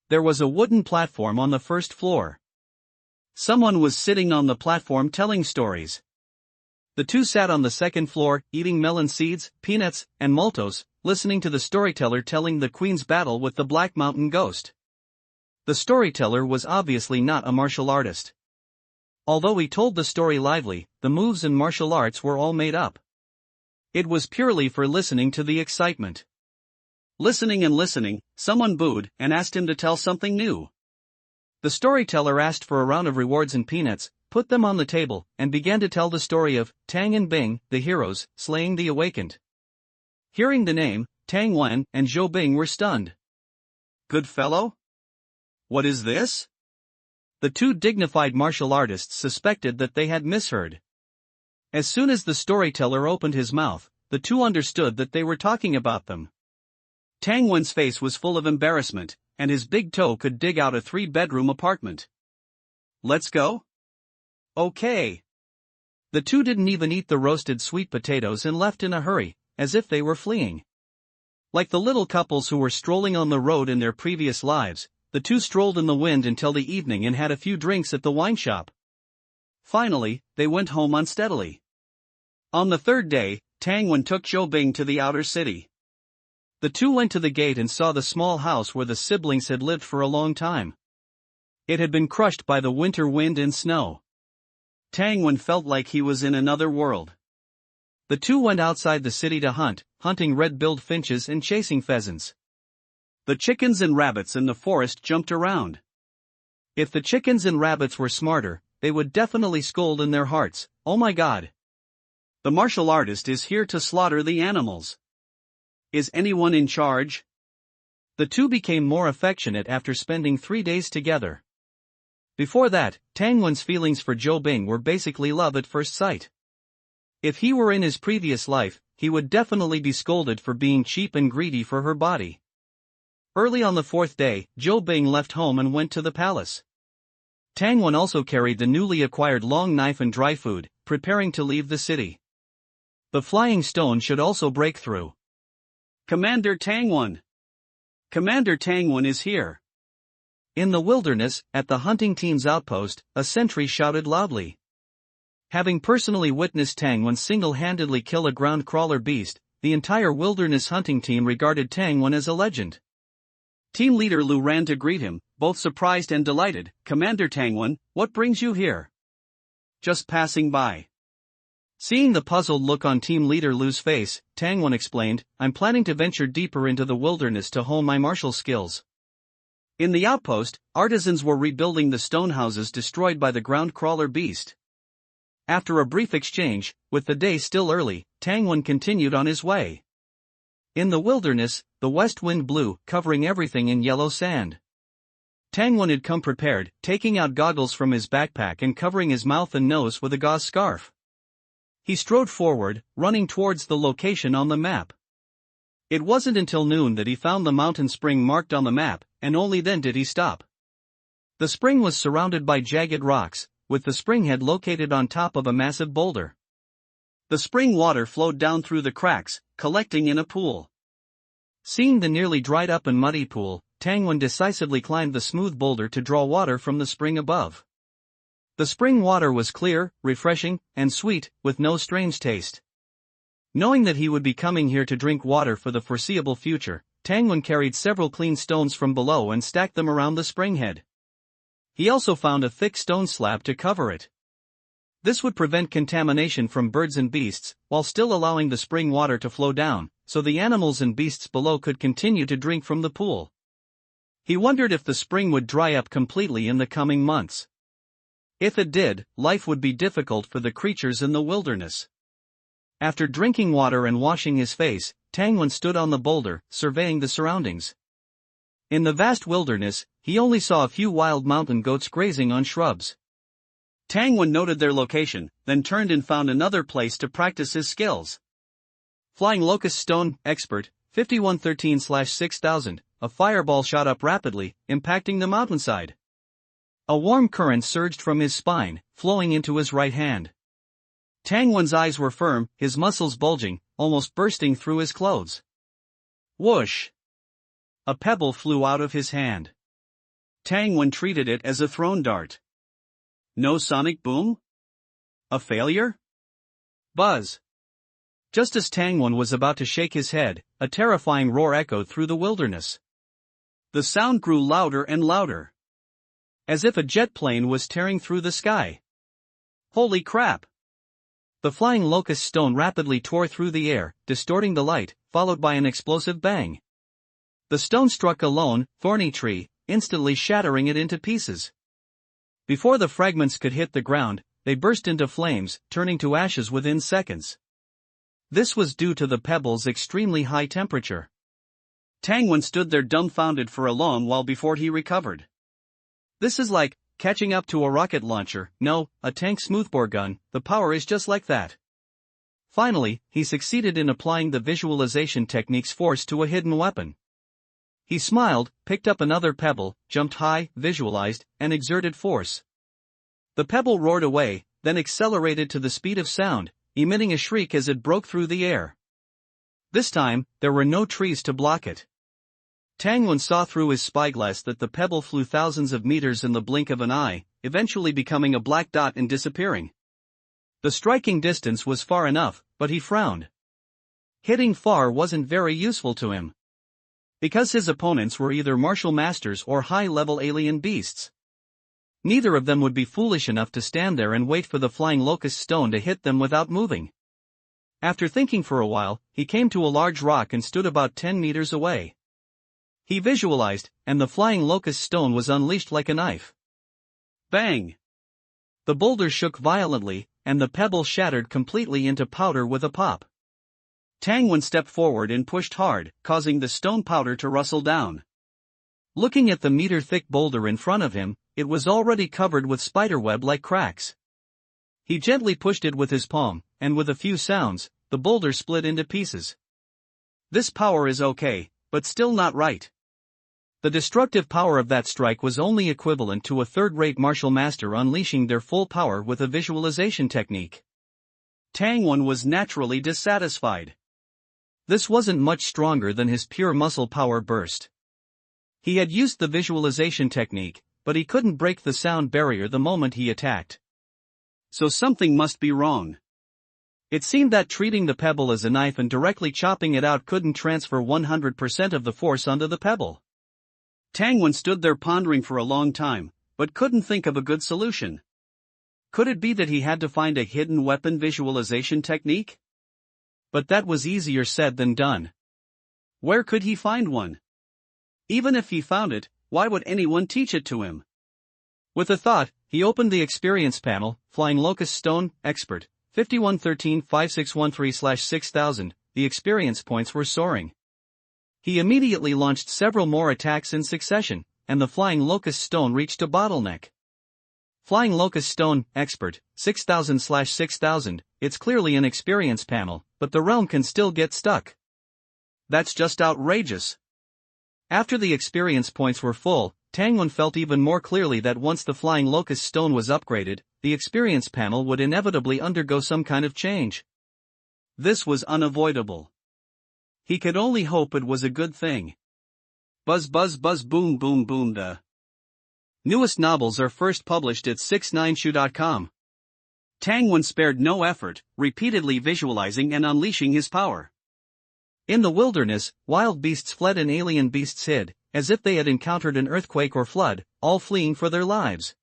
S1: There was a wooden platform on the first floor. Someone was sitting on the platform telling stories. The two sat on the second floor, eating melon seeds, peanuts, and maltos, listening to the storyteller telling the Queen's battle with the Black Mountain Ghost. The storyteller was obviously not a martial artist. Although he told the story lively, the moves and martial arts were all made up. It was purely for listening to the excitement.
S2: Listening and listening, someone booed and asked him to tell something new.
S1: The storyteller asked for a round of rewards and peanuts, put them on the table, and began to tell the story of Tang and Bing, the heroes, slaying the awakened. Hearing the name, Tang Wen and Zhou Bing were stunned.
S2: good fellow? What is this?
S1: The two dignified martial artists suspected that they had misheard. As soon as the storyteller opened his mouth, the two understood that they were talking about them.
S2: Tang Wen's face was full of embarrassment, and his big toe could dig out a 3-bedroom apartment. Let's go?
S1: Okay. The two didn't even eat the roasted sweet potatoes and left in a hurry, as if they were fleeing. Like the little couples who were strolling on the road in their previous lives, the two strolled in the wind until the evening and had a few drinks at the wine shop. Finally, they went home unsteadily. On the third day, Tang Wen took Zhou Bing to the outer city. The two went to the gate and saw the small house where the siblings had lived for a long time. It had been crushed by the winter wind and snow. Tang Wen felt like he was in another world. The two went outside the city to hunting red-billed finches and chasing pheasants. The chickens and rabbits in the forest jumped around. If the chickens and rabbits were smarter, they would definitely scold in their hearts, "Oh my God! The martial artist is here to slaughter the animals. Is anyone in charge?" The two became more affectionate after spending 3 days together. Before that, Tang Wen's feelings for Zhou Bing were basically love at first sight. If he were in his previous life, he would definitely be scolded for being cheap and greedy for her body. Early on the 4th day, Zhou Bing left home and went to the palace. Tang Wen also carried the newly acquired long knife and dry food, preparing to leave the city. The flying stone should also break through.
S2: Commander Tang Wen! Commander Tang Wen is here!
S1: In the wilderness, at the hunting team's outpost, a sentry shouted loudly. Having personally witnessed Tang Wen single-handedly kill a ground-crawler beast, the entire wilderness hunting team regarded Tang Wen as a legend. Team leader Lu ran to greet him, both surprised and delighted. "Commander Tang Wen, what brings you here?" "Just passing by." Seeing the puzzled look on team leader Lu's face, Tang Wen explained, "I'm planning to venture deeper into the wilderness to hone my martial skills." In the outpost, artisans were rebuilding the stone houses destroyed by the ground-crawler beast. After a brief exchange, with the day still early, Tang Wen continued on his way. In the wilderness, the west wind blew, covering everything in yellow sand. Tang Wen had come prepared, taking out goggles from his backpack and covering his mouth and nose with a gauze scarf. He strode forward, running towards the location on the map. It wasn't until noon that he found the mountain spring marked on the map, and only then did he stop. The spring was surrounded by jagged rocks, with the spring head located on top of a massive boulder. The spring water flowed down through the cracks, collecting in a pool. Seeing the nearly dried up and muddy pool, Tang Wen decisively climbed the smooth boulder to draw water from the spring above. The spring water was clear, refreshing, and sweet, with no strange taste. Knowing that he would be coming here to drink water for the foreseeable future, Tang Wen carried several clean stones from below and stacked them around the spring head. He also found a thick stone slab to cover it. This would prevent contamination from birds and beasts, while still allowing the spring water to flow down, so the animals and beasts below could continue to drink from the pool. He wondered if the spring would dry up completely in the coming months. If it did, life would be difficult for the creatures in the wilderness. After drinking water and washing his face, Tang Wen stood on the boulder, surveying the surroundings. In the vast wilderness, he only saw a few wild mountain goats grazing on shrubs. Tang Wen noted their location, then turned and found another place to practice his skills. Flying Locust Stone, Expert, 5113/6000, a fireball shot up rapidly, impacting the mountainside. A warm current surged from his spine, flowing into his right hand. Tang Wen's eyes were firm, his muscles bulging, almost bursting through his clothes. Whoosh! A pebble flew out of his hand. Tang Wen treated it as a thrown dart. No sonic boom? A failure? Buzz! Just as Tang Wen was about to shake his head, a terrifying roar echoed through the wilderness. The sound grew louder and louder. As if a jet plane was tearing through the sky. Holy crap! The flying locust stone rapidly tore through the air, distorting the light, followed by an explosive bang. The stone struck a lone, thorny tree, instantly shattering it into pieces. Before the fragments could hit the ground, they burst into flames, turning to ashes within seconds. This was due to the pebble's extremely high temperature.
S2: Tangwen stood there dumbfounded for a long while before he recovered.
S1: This is like catching up to a rocket launcher, no, a tank smoothbore gun, the power is just like that. Finally, he succeeded in applying the visualization technique's force to a hidden weapon. He smiled, picked up another pebble, jumped high, visualized, and exerted force. The pebble roared away, then accelerated to the speed of sound, emitting a shriek as it broke through the air. This time, there were no trees to block it. Tangwen saw through his spyglass that the pebble flew thousands of meters in the blink of an eye, eventually becoming a black dot and disappearing. The striking distance was far enough, but he frowned. Hitting far wasn't very useful to him, because his opponents were either martial masters or high-level alien beasts. Neither of them would be foolish enough to stand there and wait for the flying locust stone to hit them without moving. After thinking for a while, he came to a large rock and stood about 10 meters away. He visualized, and the flying locust stone was unleashed like a knife.
S2: Bang!
S1: The boulder shook violently, and the pebble shattered completely into powder with a pop.
S2: Tangwen stepped forward and pushed hard, causing the stone powder to rustle down.
S1: Looking at the meter-thick boulder in front of him, it was already covered with spiderweb-like cracks. He gently pushed it with his palm, and with a few sounds, the boulder split into pieces.
S2: This power is okay, but still not right.
S1: The destructive power of that strike was only equivalent to a third-rate martial master unleashing their full power with a visualization technique.
S2: Tangwen was naturally dissatisfied.
S1: This wasn't much stronger than his pure muscle power burst. He had used the visualization technique, but he couldn't break the sound barrier the moment he attacked.
S2: So something must be wrong.
S1: It seemed that treating the pebble as a knife and directly chopping it out couldn't transfer 100% of the force onto the pebble.
S2: Tangwen stood there pondering for a long time, but couldn't think of a good solution. Could it be that he had to find a hidden weapon visualization technique?
S1: But that was easier said than done.
S2: Where could he find one? Even if he found it, why would anyone teach it to him?
S1: With a thought, he opened the experience panel, Flying Locust Stone, Expert, 5113-5613/6000, the experience points were soaring. He immediately launched several more attacks in succession, and the Flying Locust Stone reached a bottleneck. Flying Locust Stone, Expert, 6000/6000, it's clearly an experience panel, but the realm can still get stuck.
S2: That's just outrageous.
S1: After the experience points were full, Tangwen felt even more clearly that once the Flying Locust Stone was upgraded, the experience panel would inevitably undergo some kind of change.
S2: This was unavoidable. He could only hope it was a good thing. Buzz buzz buzz boom boom boom. The
S1: newest novels are first published at 69shu.com.
S2: Tangwen spared no effort, repeatedly visualizing and unleashing his power.
S1: In the wilderness, wild beasts fled and alien beasts hid, as if they had encountered an earthquake or flood, all fleeing for their lives.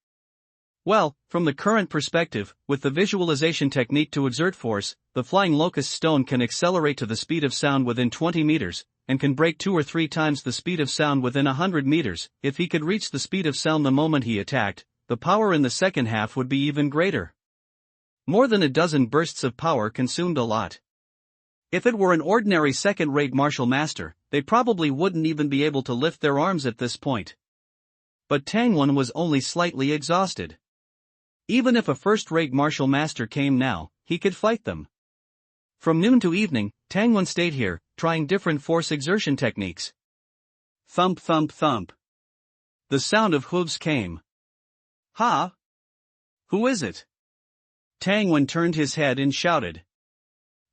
S1: Well, from the current perspective, with the visualization technique to exert force, the Flying Locust Stone can accelerate to the speed of sound within 20 meters, and can break 2 or 3 times the speed of sound within 100 meters. If he could reach the speed of sound the moment he attacked, the power in the second half would be even greater. More than a dozen bursts of power consumed a lot. If it were an ordinary second-rate martial master, they probably wouldn't even be able to lift their arms at this point. But Tangwen was only slightly exhausted. Even if a first-rate martial master came now, he could fight them. From noon to evening, Tangwen stayed here, trying different force exertion techniques.
S2: Thump thump thump.
S1: The sound of hooves came.
S2: Ha! Who is it?
S1: Tangwen turned his head and shouted.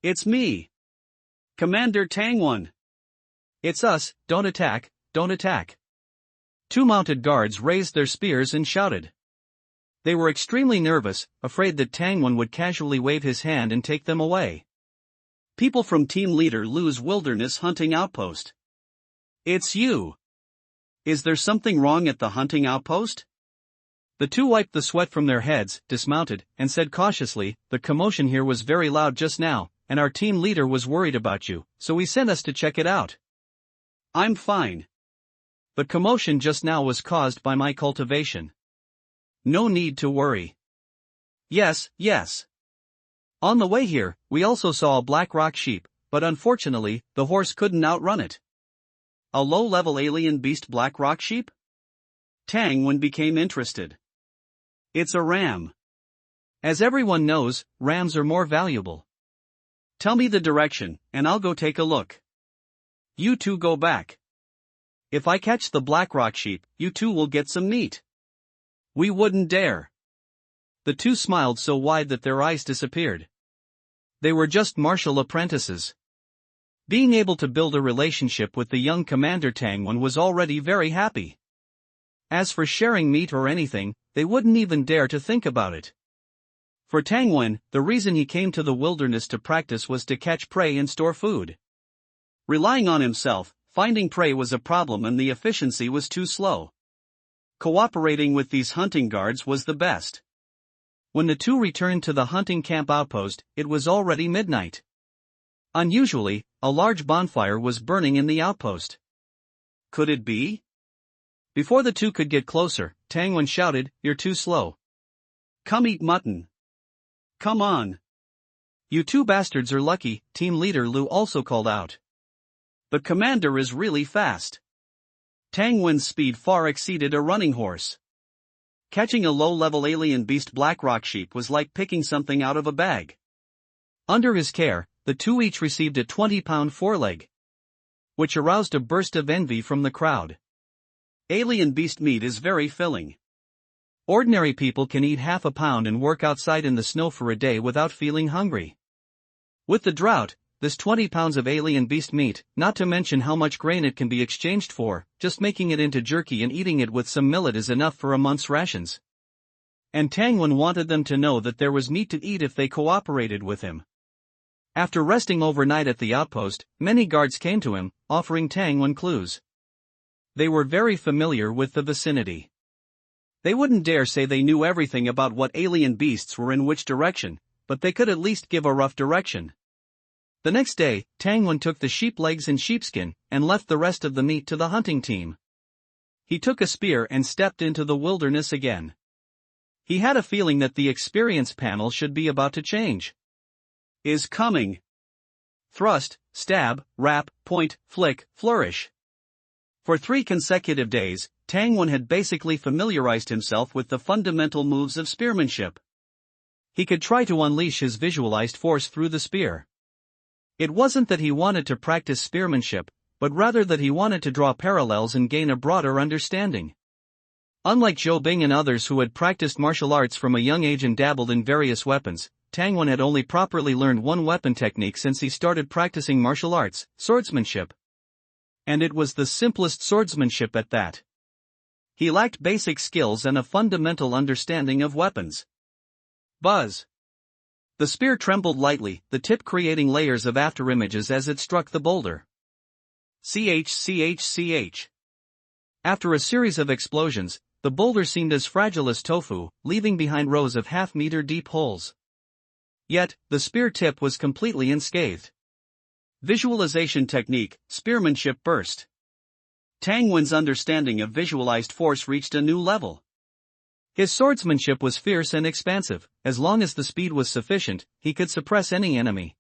S2: It's me! Commander Tangwen!
S1: It's us, don't attack, don't attack. 2 mounted guards raised their spears and shouted. They were extremely nervous, afraid that Tangwen would casually wave his hand and take them away.
S2: People from Team Leader Lu's Wilderness Hunting Outpost. It's you! Is there something wrong at the hunting outpost?
S1: The 2 wiped the sweat from their heads, dismounted, and said cautiously, the commotion here was very loud just now, and our team leader was worried about you, so he sent us to check it out.
S2: I'm fine.
S1: The commotion just now was caused by my cultivation. No need to worry.
S2: Yes, yes.
S1: On the way here, we also saw a black rock sheep, but unfortunately, the horse couldn't outrun it.
S2: a low-level alien beast black rock sheep? Tang Wen became interested. It's a ram.
S1: As everyone knows, rams are more valuable.
S2: Tell me the direction, and I'll go take a look. You two go back. If I catch the black rock sheep, you two will get some meat. We wouldn't dare.
S1: The two smiled so wide that their eyes disappeared. They were just martial apprentices. Being able to build a relationship with the young Commander Tang Wen was already very happy. As for sharing meat or anything, they wouldn't even dare to think about it. For Tang Wen, the reason he came to the wilderness to practice was to catch prey and store food.
S2: Relying on himself, finding prey was a problem and the efficiency was too slow. Cooperating with these hunting guards was the best.
S1: When the two returned to the hunting camp outpost, it was already midnight. Unusually, a large bonfire was burning in the outpost.
S2: Could it be?
S1: Before the two could get closer, Tang Wen shouted, "You're too slow.
S2: Come eat mutton. Come on."
S1: You two bastards are lucky, team leader Lu also called out.
S2: The commander is really fast. Tang Wen's speed far exceeded a running horse. Catching a low-level alien beast black rock sheep was like picking something out of a bag.
S1: Under his care, the two each received a 20-pound foreleg, which aroused a burst of envy from the crowd.
S2: Alien beast meat is very filling.
S1: Ordinary people can eat half a pound and work outside in the snow for a day without feeling hungry. With the drought, this 20 pounds of alien beast meat, not to mention how much grain it can be exchanged for, just making it into jerky and eating it with some millet is enough for a month's rations. And Tang Wen wanted them to know that there was meat to eat if they cooperated with him. After resting overnight at the outpost, many guards came to him, offering Tang Wen clues. They were very familiar with the vicinity. They wouldn't dare say they knew everything about what alien beasts were in which direction, but they could at least give a rough direction. The next day, Tang Wen took the sheep legs and sheepskin, and left the rest of the meat to the hunting team. He took a spear and stepped into the wilderness again. He had a feeling that the experience panel should be about to change.
S2: Is coming.
S1: Thrust, stab, rap, point, flick, flourish. For 3 consecutive days, Tang Wen had basically familiarized himself with the fundamental moves of spearmanship. He could try to unleash his visualized force through the spear. It wasn't that he wanted to practice spearmanship, but rather that he wanted to draw parallels and gain a broader understanding. Unlike Zhou Bing and others who had practiced martial arts from a young age and dabbled in various weapons, Tang Wen had only properly learned one weapon technique since he started practicing martial arts, swordsmanship. And it was the simplest swordsmanship at that. He lacked basic skills and a fundamental understanding of weapons. Buzz! The spear trembled lightly, the tip creating layers of afterimages as it struck the boulder. Ch. After a series of explosions, the boulder seemed as fragile as tofu, leaving behind rows of half-meter deep holes. Yet, the spear tip was completely unscathed. Visualization technique, spearmanship burst. Tang Wen's understanding of visualized force reached a new level. His swordsmanship was fierce and expansive. As long as the speed was sufficient, he could suppress any enemy.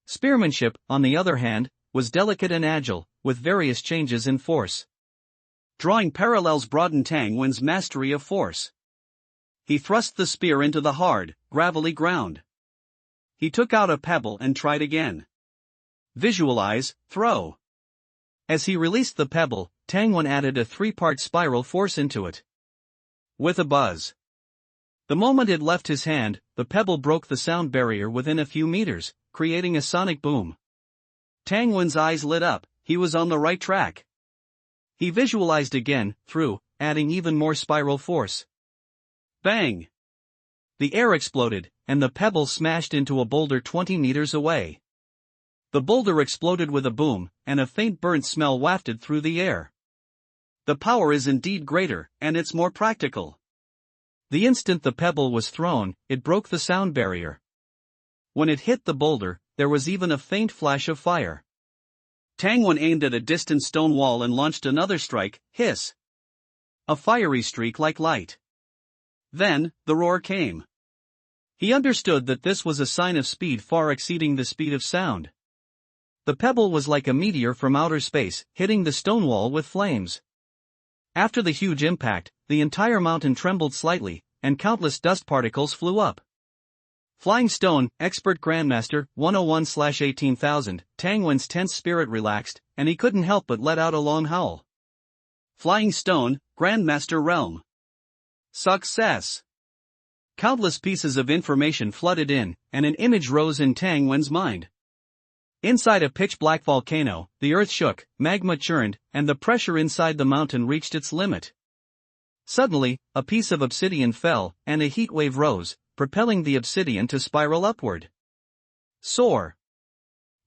S1: Spearmanship, on the other hand, was delicate and agile, with various changes in force. Drawing parallels broadened Tang Wen's mastery of force. He thrust the spear into the hard, gravelly ground. He took out a pebble and tried again. Visualize, throw. As he released the pebble, Tang Wen added a 3-part spiral force into it. With a buzz. The moment it left his hand, the pebble broke the sound barrier within a few meters, creating a sonic boom. Tang Wen's eyes lit up, he was on the right track. He visualized again, threw, adding even more spiral force. Bang! The air exploded, and the pebble smashed into a boulder 20 meters away. The boulder exploded with a boom, and a faint burnt smell wafted through the air. The power is indeed greater, and it's more practical. The instant the pebble was thrown, it broke the sound barrier. When it hit the boulder, there was even a faint flash of fire. Tang Wen aimed at a distant stone wall and launched another strike, hiss. A fiery streak like light. Then, the roar came. He understood that this was a sign of speed far exceeding the speed of sound. The pebble was like a meteor from outer space, hitting the stone wall with flames. After the huge impact, the entire mountain trembled slightly, and countless dust particles flew up. Flying Stone, Expert Grandmaster, 101/18,000, Tang Wen's tense spirit relaxed, and he couldn't help but let out a long howl.
S2: Flying Stone, Grandmaster Realm. Success! Countless pieces of information flooded in, and an image rose in Tang Wen's mind. Inside a pitch-black volcano, the earth shook, magma churned, and the pressure inside the mountain reached its limit. Suddenly, a piece of obsidian fell, and a heat wave rose, propelling the obsidian to spiral upward. Soar!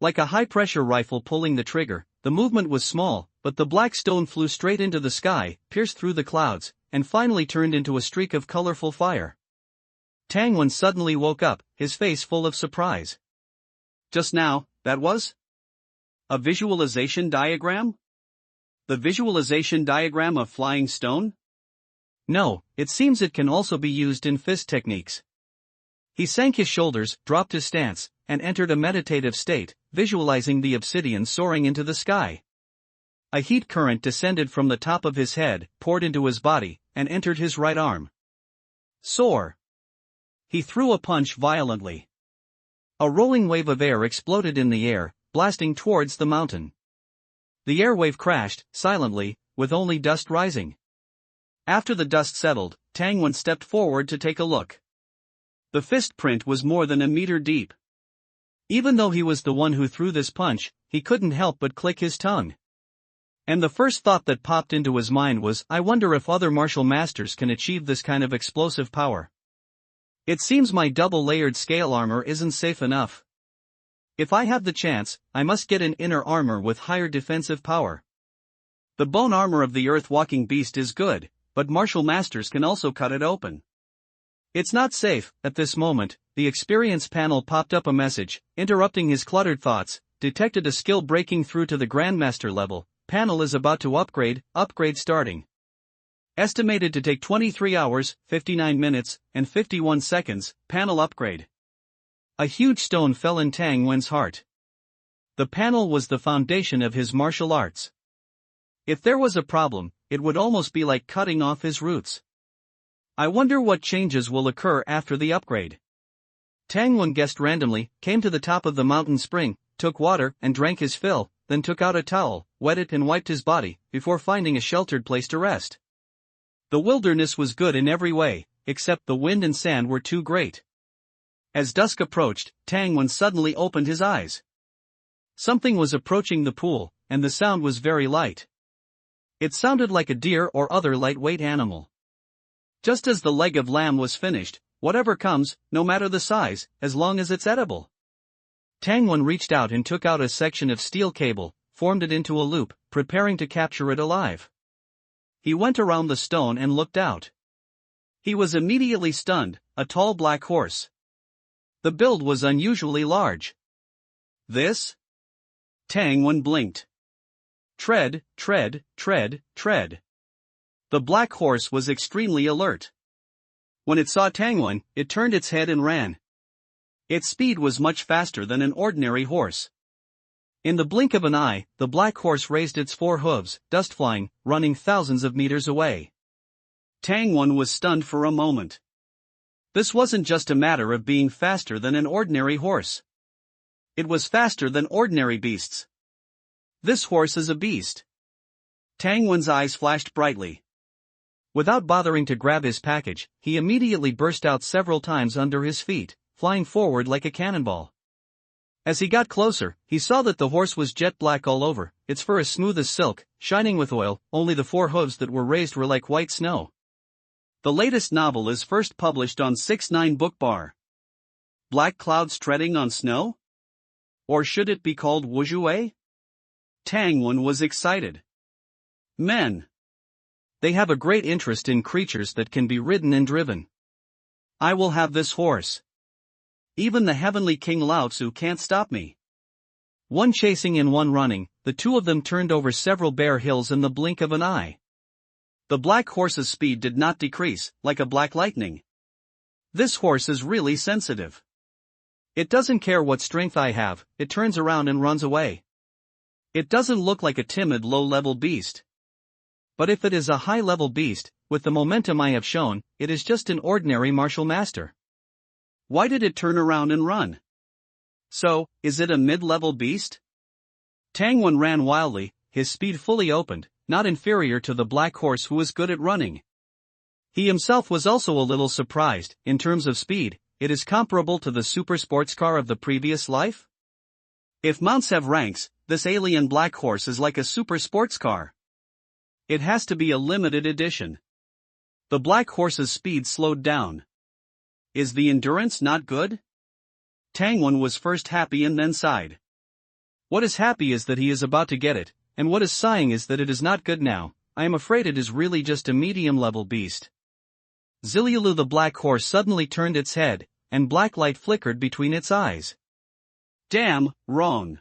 S2: Like a high-pressure rifle pulling the trigger, the movement was small, but the black stone flew straight into the sky, pierced through the clouds, and finally turned into a streak of colorful fire. Tang Wen suddenly woke up, his face full of surprise. Just now, that was a visualization diagram? The visualization diagram of Flying Stone?
S1: No, it seems it can also be used in fist techniques. He sank his shoulders, dropped his stance, and entered a meditative state, visualizing the obsidian soaring into the sky. A heat current descended from the top of his head, poured into his body, and entered his right arm. Soar! He threw a punch violently. A rolling wave of air exploded in the air, blasting towards the mountain. The air wave crashed, silently, with only dust rising. After the dust settled, Tang Wen stepped forward to take a look. The fist print was more than a meter deep. Even though he was the one who threw this punch, he couldn't help but click his tongue. And the first thought that popped into his mind was, I wonder if other martial masters can achieve this kind of explosive power. It seems my double-layered scale armor isn't safe enough. If I have the chance, I must get an inner armor with higher defensive power. The bone armor of the earth-walking beast is good, but martial masters can also cut it open. It's not safe. At this moment, the experience panel popped up a message, interrupting his cluttered thoughts, detected a skill breaking through to the Grandmaster level, panel is about to upgrade starting. Estimated to take 23 hours, 59 minutes, and 51 seconds, panel upgrade. A huge stone fell in Tang Wen's heart. The panel was the foundation of his martial arts. If there was a problem, it would almost be like cutting off his roots. I wonder what changes will occur after the upgrade. Tang Wen guessed randomly, came to the top of the mountain spring, took water and drank his fill, then took out a towel, wet it and wiped his body, before finding a sheltered place to rest. The wilderness was good in every way, except the wind and sand were too great. As dusk approached, Tang Wen suddenly opened his eyes. Something was approaching the pool, and the sound was very light. It sounded like a deer or other lightweight animal. Just as the leg of lamb was finished, whatever comes, no matter the size, as long as it's edible. Tang Wen reached out and took out a section of steel cable, formed it into a loop, preparing to capture it alive. He went around the stone and looked out. He was immediately stunned, a tall black horse. The build was unusually large. This? Tang Wen blinked. Tread, tread, tread, tread. The black horse was extremely alert. When it saw Tang Wen, it turned its head and ran. Its speed was much faster than an ordinary horse. In the blink of an eye, the black horse raised its four hooves, dust flying, running thousands of meters away. Tang Wen was stunned for a moment. This wasn't just a matter of being faster than an ordinary horse. It was faster than ordinary beasts. This horse is a beast. Tang Wen's eyes flashed brightly. Without bothering to grab his package, he immediately burst out several times under his feet, flying forward like a cannonball. As he got closer, he saw that the horse was jet black all over, its fur as smooth as silk, shining with oil, only the four hooves that were raised were like white snow. The latest novel is first published on 6/9 Book Bar. Black clouds treading on snow? Or should it be called Wuzhue? Tang Wen was excited. Men. They have a great interest in creatures that can be ridden and driven. I will have this horse. Even the heavenly King Lao Tzu can't stop me. One chasing and one running, the two of them turned over several bare hills in the blink of an eye. The black horse's speed did not decrease, like a black lightning. This horse is really sensitive. It doesn't care what strength I have, it turns around and runs away.
S2: It doesn't look like a timid low-level beast. But if it is a high-level beast, with the momentum I have shown, it is just an ordinary martial master. Why did it turn around and run? So, is it a mid-level beast? Tangwon ran wildly, his speed fully opened, not inferior to the black horse who was good at running. He himself was also a little surprised. In terms of speed, it is comparable to the super sports car of the previous life? If mounts have ranks, this alien black horse is like a super sports car. It has to be a limited edition. The black horse's speed slowed down. Is the endurance not good? Tangwon was first happy and then sighed. What is happy is that he is about to get it, and what is sighing is that it is not good now. I am afraid it is really just a medium-level beast. Ziliulu the black horse suddenly turned its head, and black light flickered between its eyes. Damn, wrong.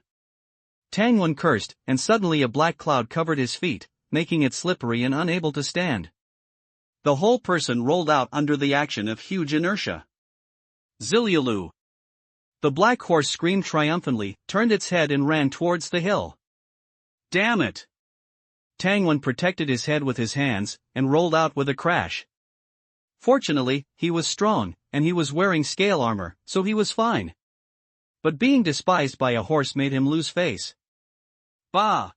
S2: Tangwon cursed, and suddenly a black cloud covered his feet, making it slippery and unable to stand. The whole person rolled out under the action of huge inertia. Ziliulu! The black horse screamed triumphantly, turned its head and ran towards the hill. Damn it! Tangwon protected his head with his hands, and rolled out with a crash. Fortunately, he was strong, and he was wearing scale armor, so he was fine. But being despised by a horse made him lose face. Bah!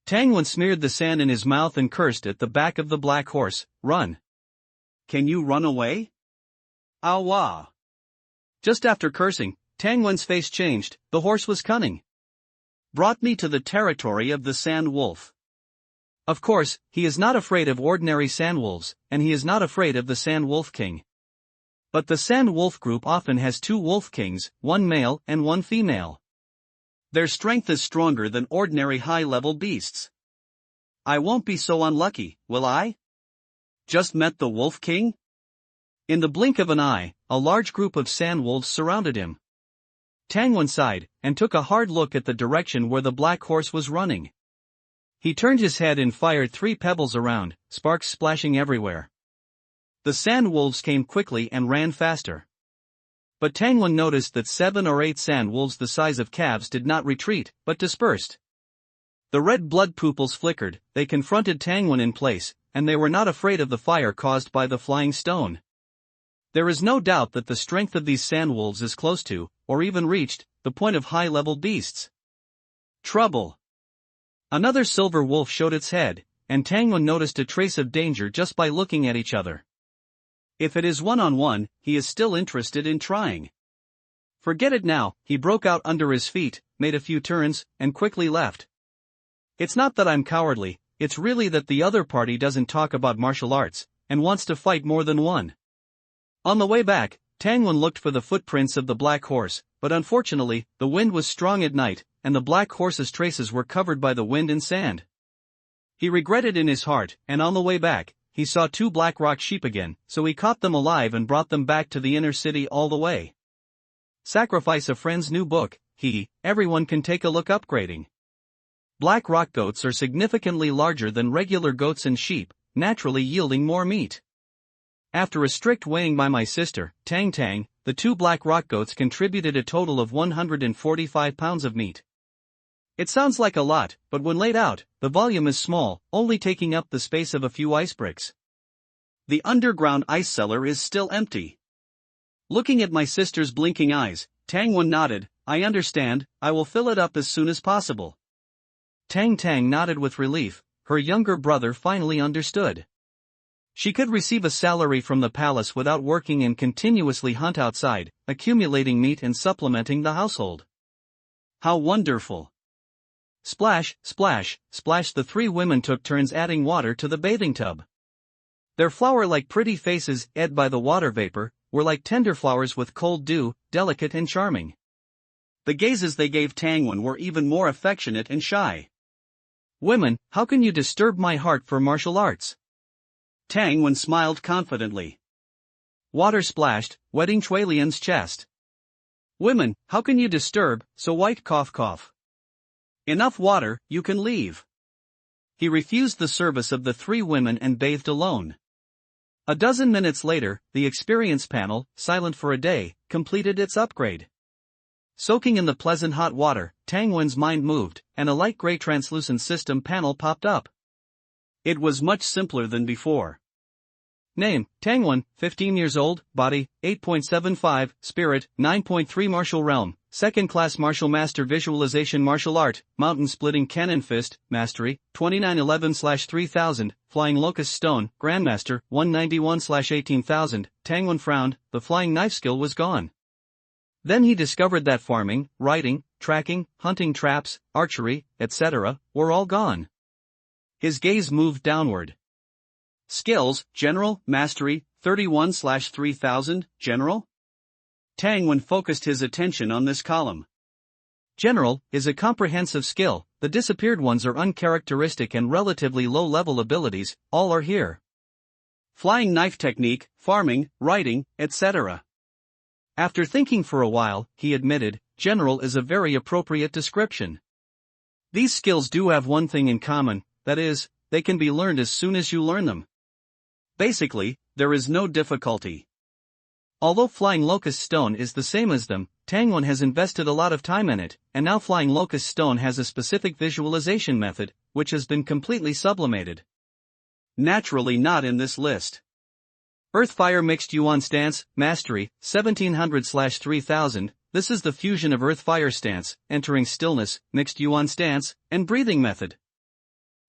S2: Tangwon smeared the sand in his mouth and cursed at the back of the black horse. Run! Can you run away? Awa! Just after cursing, Tangwon's face changed. The horse was cunning. Brought me to the territory of the sand wolf. Of course, he is not afraid of ordinary sand wolves, and he is not afraid of the sand wolf king. But the sand wolf group often has two wolf kings, one male and one female. Their strength is stronger than ordinary high-level beasts. I won't be so unlucky, will I? Just met the Wolf King? In the blink of an eye, a large group of sand wolves surrounded him. Tangwon sighed, and took a hard look at the direction where the black horse was running. He turned his head and fired 3 pebbles around, sparks splashing everywhere. The sand wolves came quickly and ran faster. But Tangwon noticed that 7 or 8 sand wolves the size of calves did not retreat, but dispersed. The red blood pupils flickered, they confronted Tangwon in place, and they were not afraid of the fire caused by the flying stone. There is no doubt that the strength of these sand wolves is close to, or even reached, the point of high-level beasts. Trouble! Another silver wolf showed its head, and Tangwon noticed a trace of danger just by looking at each other. If it is one-on-one, he is still interested in trying. Forget it now, he broke out under his feet, made a few turns, and quickly left. It's not that I'm cowardly, it's really that the other party doesn't talk about martial arts, and wants to fight more than one. On the way back, Tangwon looked for the footprints of the black horse, but unfortunately, the wind was strong at night, and the black horse's traces were covered by the wind and sand. He regretted in his heart, and on the way back, he saw 2 black rock sheep again, so he caught them alive and brought them back to the inner city all the way. Sacrifice a friend's new book, everyone can take a look upgrading. Black rock goats are significantly larger than regular goats and sheep, naturally yielding more meat. After a strict weighing by my sister, Tang Tang, the 2 black rock goats contributed a total of 145 pounds of meat. It sounds like a lot, but when laid out, the volume is small, only taking up the space of a few ice bricks. The underground ice cellar is still empty. Looking at my sister's blinking eyes, Tangwon nodded. I understand, I will fill it up as soon as possible. Tang Tang nodded with relief, her younger brother finally understood. She could receive a salary from the palace without working and continuously hunt outside, accumulating meat and supplementing the household. How wonderful! Splash, splash, splash. The 3 women took turns adding water to the bathing tub. Their flower-like pretty faces, ed by the water vapor, were like tender flowers with cold dew, delicate and charming. The gazes they gave Tangwon were even more affectionate and shy. Women, how can you disturb my heart for martial arts? Tangwon smiled confidently. Water splashed, wetting Chuelian's chest. Women, how can you disturb, so white cough cough. Enough water, you can leave. He refused the service of the 3 women and bathed alone. A dozen minutes later, the experience panel, silent for a day, completed its upgrade.
S1: Soaking in the pleasant hot water, Tang Wen's mind moved, and a light gray translucent system panel popped up.
S2: It was much simpler than before.
S1: Name, Tang Wen, 15 years old, body, 8.75, spirit, 9.3 martial realm, second class martial master visualization martial art, mountain splitting cannon fist, mastery, 2911/3000, flying locust stone, grandmaster, 191/18000, Tang Wen frowned, the flying knife skill was gone. Then he discovered that farming, writing, tracking, hunting traps, archery, etc., were all gone. His gaze moved downward.
S2: Skills, General, Mastery, 31/3000, General? Tang Wen focused his attention on this column.
S1: General is a comprehensive skill, the disappeared ones are uncharacteristic and relatively low-level abilities, all are here.
S2: Flying knife technique, farming, writing, etc.
S1: After thinking for a while, he admitted, General is a very appropriate description. These skills do have one thing in common, that is, they can be learned as soon as you learn them.
S2: Basically, there is no difficulty.
S1: Although flying locust stone is the same as them, Tang Wen has invested a lot of time in it, and now flying locust stone has a specific visualization method, which has been completely sublimated.
S2: Naturally not in this list.
S1: Earth-Fire Mixed Yuan Stance, Mastery, 1700/3000, this is the fusion of Earth-Fire Stance, Entering Stillness, Mixed Yuan Stance, and Breathing Method.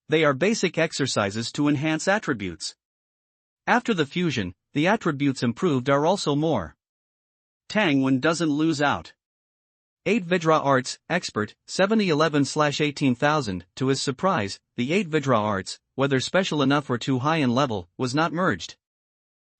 S1: They are basic exercises to enhance attributes. After the fusion, the attributes improved are also more.
S2: Tang Wen doesn't lose out.
S1: 8 Vidra Arts, Expert, 7011/18000, to his surprise, the 8 Vidra Arts, whether special enough or too high in level, was not merged.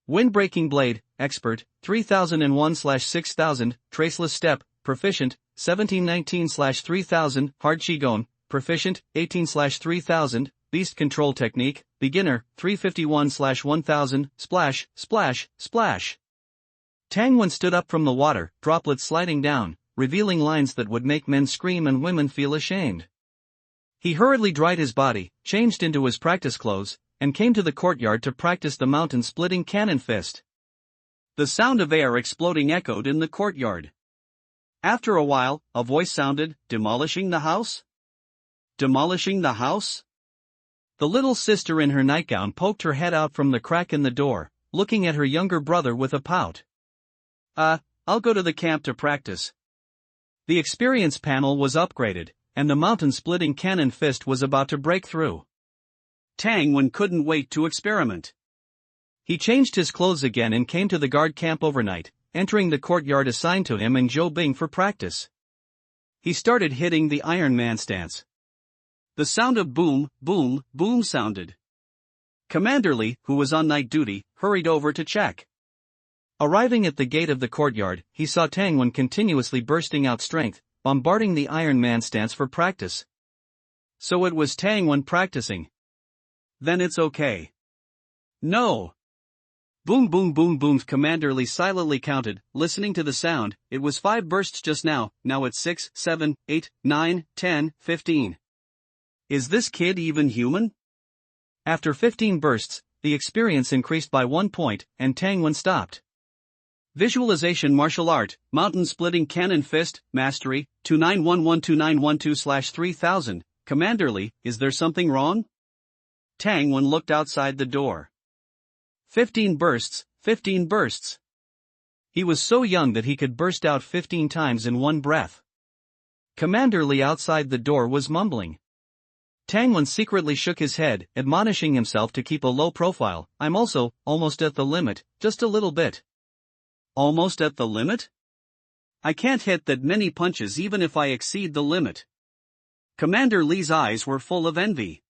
S1: Windbreaking Blade, Expert, 3001/6000, Traceless Step, Proficient, 1719/3000, Hard Qigong, Proficient, 18/3000, Beast Control Technique, Beginner, 351/1000, Splash, Splash, Splash. Tang Wen stood up from the water, droplets sliding down, revealing lines that would make men scream and women feel ashamed. He hurriedly dried his body, changed into his practice clothes, and came to the courtyard to practice the mountain-splitting cannon fist.
S2: The sound of air exploding echoed in the courtyard. After a while, a voice sounded, demolishing the house? Demolishing the house?
S1: The little sister in her nightgown poked her head out from the crack in the door, looking at her younger brother with a pout.
S2: I'll go to the camp to practice.
S1: The experience panel was upgraded, and the mountain-splitting cannon fist was about to break through.
S2: Tang Wen couldn't wait to experiment.
S1: He changed his clothes again and came to the guard camp overnight, entering the courtyard assigned to him and Zhou Bing for practice. He started hitting the Iron Man stance.
S2: The sound of boom, boom, boom sounded. Commander Li, who was on night duty, hurried over to check.
S1: Arriving at the gate of the courtyard, he saw Tang Wen continuously bursting out strength, bombarding the Iron Man stance for practice.
S2: So it was Tang Wen practicing. Then it's okay. No. Boom boom boom boom. Commander Li silently counted, listening to the sound. It was 5 bursts just now, now it's 6, 7, 8, 9, 10, 15. Is this kid even human?
S1: After 15 bursts, the experience increased by 1 point, and Tang Wen stopped.
S2: Visualization Martial Art, Mountain Splitting Cannon Fist, Mastery, 29112912/3000. Commander Li, is there something wrong? Tang Wen looked outside the door. 15 bursts, 15 bursts.
S1: He was so young that he could burst out 15 times in one breath. Commander Li outside the door was mumbling. Tang Wen secretly shook his head, admonishing himself to keep a low profile. I'm also almost at the limit, just a little bit.
S2: Almost at the limit? I can't hit that many punches even if I exceed the limit. Commander Li's eyes were full of envy.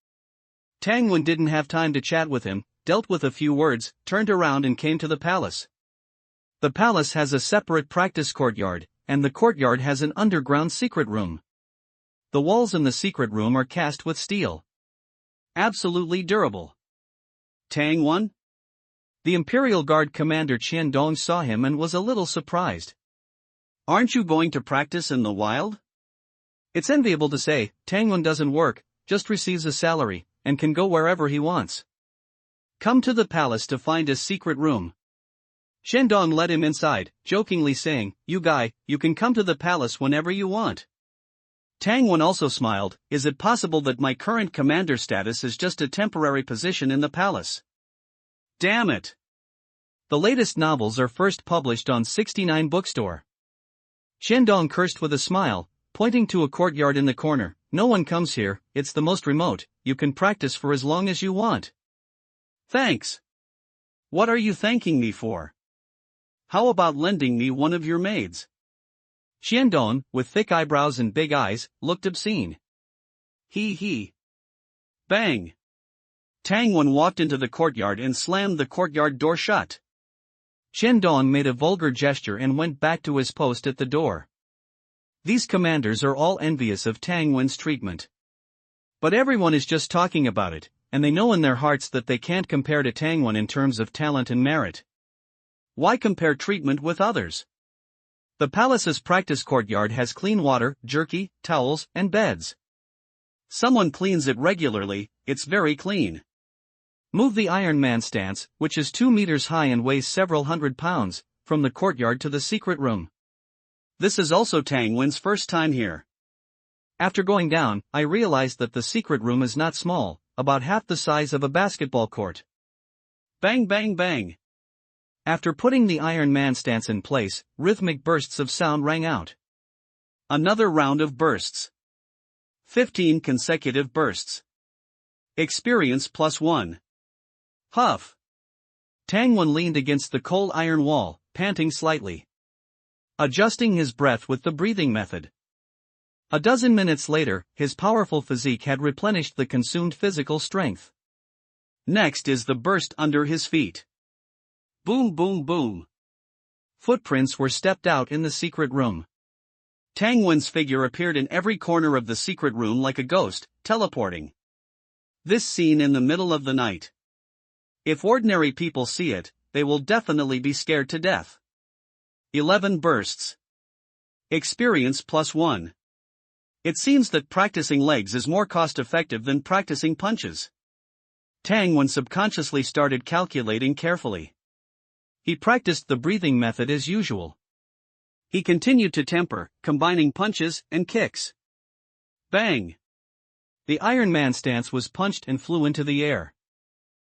S1: Tang Wen didn't have time to chat with him, dealt with a few words, turned around and came to the palace. The palace has a separate practice courtyard, and the courtyard has an underground secret room. The walls in the secret room are cast with steel.
S2: Absolutely durable. Tang Wen?
S1: The Imperial Guard Commander Qian Dong saw him and was a little surprised.
S2: Aren't you going to practice in the wild?
S1: It's enviable to say, Tang Wen doesn't work, just receives a salary, and can go wherever he wants. Come to the palace to find a secret room. Shandong led him inside, jokingly saying, "You guy, you can come to the palace whenever you want." Tang Wen also smiled, "Is it possible that my current commander status is just a temporary position in the palace? Damn it! The latest novels are first published on 69 Bookstore." Shandong cursed with a smile, pointing to a courtyard in the corner. "No one comes here, it's the most remote, you can practice for as long as you want."
S2: "Thanks. What are you thanking me for? How about lending me one of your maids?"
S1: Shandong, with thick eyebrows and big eyes, looked obscene.
S2: He. Bang! Tang Wen walked into the courtyard and slammed the courtyard door shut.
S1: Shandong made a vulgar gesture and went back to his post at the door. These commanders are all envious of Tang Wen's treatment. But everyone is just talking about it, and they know in their hearts that they can't compare to Tang Wen in terms of talent and merit. Why compare treatment with others? The palace's practice courtyard has clean water, jerky, towels, and beds.
S2: Someone cleans it regularly, it's very clean.
S1: Move the Iron Man stance, which is 2 meters high and weighs several hundred pounds, from the courtyard to the secret room.
S2: This is also Tang Wen's first time here.
S1: After going down, I realized that the secret room is not small, about half the size of a basketball court.
S2: Bang bang bang.
S1: After putting the Iron Man stance in place, rhythmic bursts of sound rang out.
S2: Another round of bursts. 15 consecutive bursts. Experience +1. Huff.
S1: Tang Wen leaned against the cold iron wall, panting slightly, adjusting his breath with the breathing method. A dozen minutes later, his powerful physique had replenished the consumed physical strength.
S2: Next is the burst under his feet. Boom boom boom.
S1: Footprints were stepped out in the secret room.
S2: Tang Wen's figure appeared in every corner of the secret room like a ghost, teleporting. This scene in the middle of the night. If ordinary people see it, they will definitely be scared to death. 11 bursts. Experience +1. It seems that practicing legs is more cost-effective than practicing punches. Tang Wen subconsciously started calculating carefully.
S1: He practiced the breathing method as usual.
S2: He continued to temper, combining punches and kicks. Bang!
S1: The Iron Man stance was punched and flew into the air.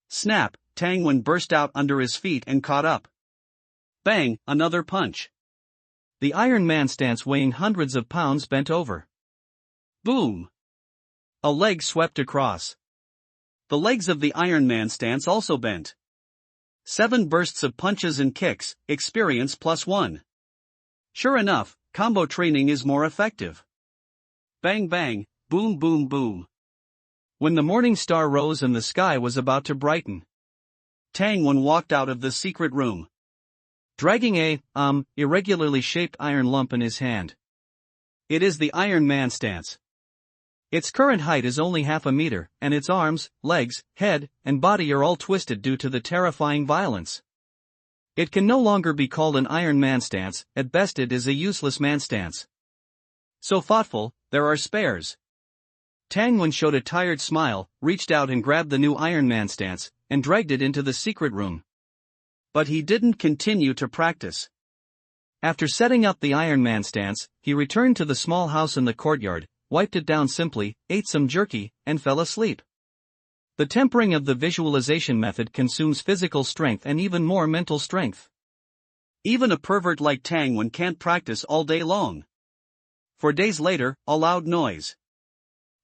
S2: Snap! Tang Wen burst out under his feet and caught up. Bang! Another punch.
S1: The Iron Man stance weighing hundreds of pounds bent over.
S2: Boom! A leg swept across. The legs of the Iron Man stance also bent. 7 bursts of punches and kicks, experience +1. Sure enough, combo training is more effective. Bang bang, boom boom boom.
S1: When the morning star rose and the sky was about to brighten,
S2: Tang Wen walked out of the secret room,
S1: dragging a, irregularly shaped iron lump in his hand. It is the Iron Man stance. Its current height is only half a meter, and its arms, legs, head, and body are all twisted due to the terrifying violence. It can no longer be called an Iron Man stance, at best it is a useless man stance. So thoughtful, there are spares. Tang Wen showed a tired smile, reached out and grabbed the new Iron Man stance, and dragged it into the secret room.
S2: But he didn't continue to practice.
S1: After setting up the Iron Man stance, he returned to the small house in the courtyard, wiped it down simply, ate some jerky, and fell asleep. The tempering of the visualization method consumes physical strength and even more mental strength.
S2: Even a pervert like Tang Wen can't practice all day long. 4 days later, a loud noise.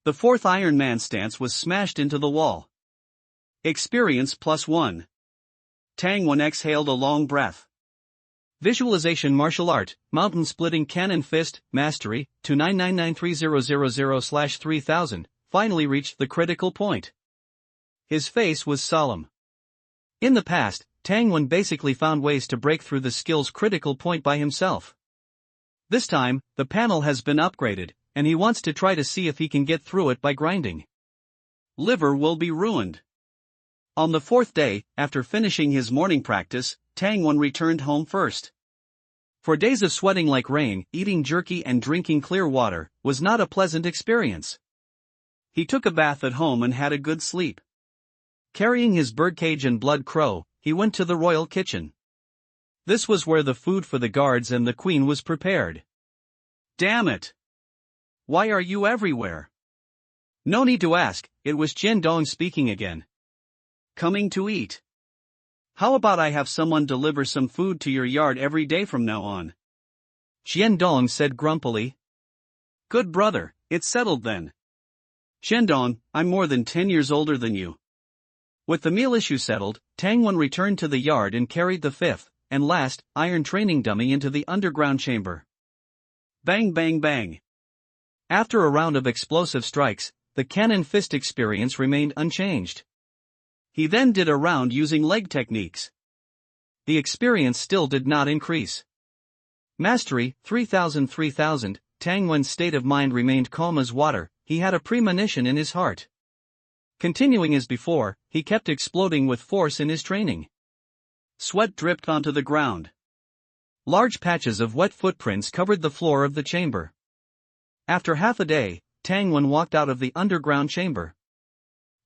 S2: The 4th Iron Man stance was smashed into the wall. Experience +1. Tang Wen exhaled a long breath.
S1: Visualization martial art, mountain splitting cannon fist, mastery, 2999300/3000, finally reached the critical point. His face was solemn. In the past, Tang Wen basically found ways to break through the skill's critical point by himself. This time, the panel has been upgraded, and he wants to try to see if he can get through it by grinding.
S2: Liver will be ruined. On the 4th day, after finishing his morning practice, Tang Wen returned home first.
S1: 4 days of sweating like rain, eating jerky and drinking clear water, was not a pleasant experience.
S2: He took a bath at home and had a good sleep.
S1: Carrying his birdcage and blood crow, he went to the royal kitchen.
S2: This was where the food for the guards and the queen was prepared. Damn it! Why are you everywhere?
S1: No need to ask, it was Dong speaking again.
S2: Coming to eat. How about I have someone deliver some food to your yard every day from now on?
S1: Dong said grumpily.
S2: Good brother, it's settled then. Dong, I'm more than 10 years older than you.
S1: With the meal issue settled, Tangwon returned to the yard and carried the fifth, and last, iron training dummy into the underground chamber.
S2: Bang bang bang.
S1: After a round of explosive strikes, the cannon fist experience remained unchanged.
S2: He then did a round using leg techniques.
S1: The experience still did not increase. Mastery, 3000. Tangwon's state of mind remained calm as water, he had a premonition in his heart. Continuing as before, he kept exploding with force in his training.
S2: Sweat dripped onto the ground.
S1: Large patches of wet footprints covered the floor of the chamber. After half a day, Tangwon walked out of the underground chamber.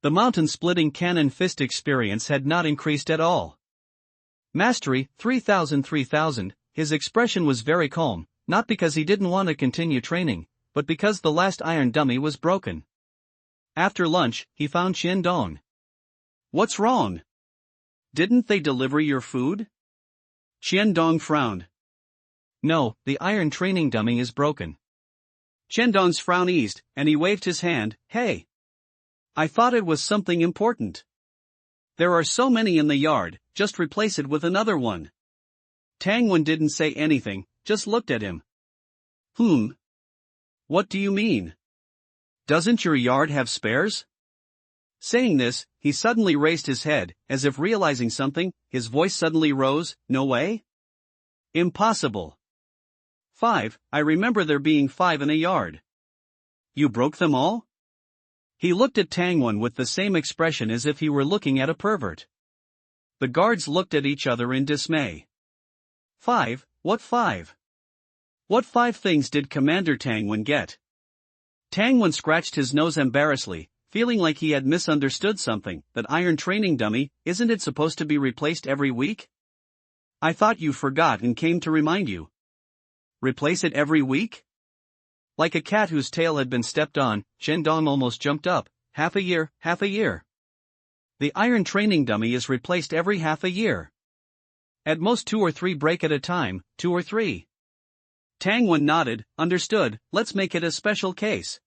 S1: The mountain-splitting cannon fist experience had not increased at all. Mastery, 3000. His expression was very calm, not because he didn't want to continue training, but because the last iron dummy was broken. After lunch, he found Dong.
S2: What's wrong? Didn't they deliver your food? Dong frowned.
S1: No, the iron training dummy is broken.
S2: Dong's frown eased, and he waved his hand. Hey! I thought it was something important. There are so many in the yard, just replace it with another one. Tangwon didn't say anything, just looked at him. What do you mean? Doesn't your yard have spares? Saying this, he suddenly raised his head, as if realizing something, his voice suddenly rose. No way? Impossible. 5, I remember there being 5 in a yard. You broke them all? He looked at Tangwon with the same expression as if he were looking at a pervert. The guards looked at each other in dismay. 5? What 5? What 5 things did Commander Tangwon get? Tangwon scratched his nose embarrassedly, feeling like he had misunderstood something. That iron training dummy, isn't it supposed to be replaced every week? I thought you forgot and came to remind you. Replace it every week? Like a cat whose tail had been stepped on, Dong almost jumped up. Half a year. The iron training dummy is replaced every half a year. At most 2 or 3 break at a time, 2 or 3. Tangwon nodded. Understood, let's make it a special case.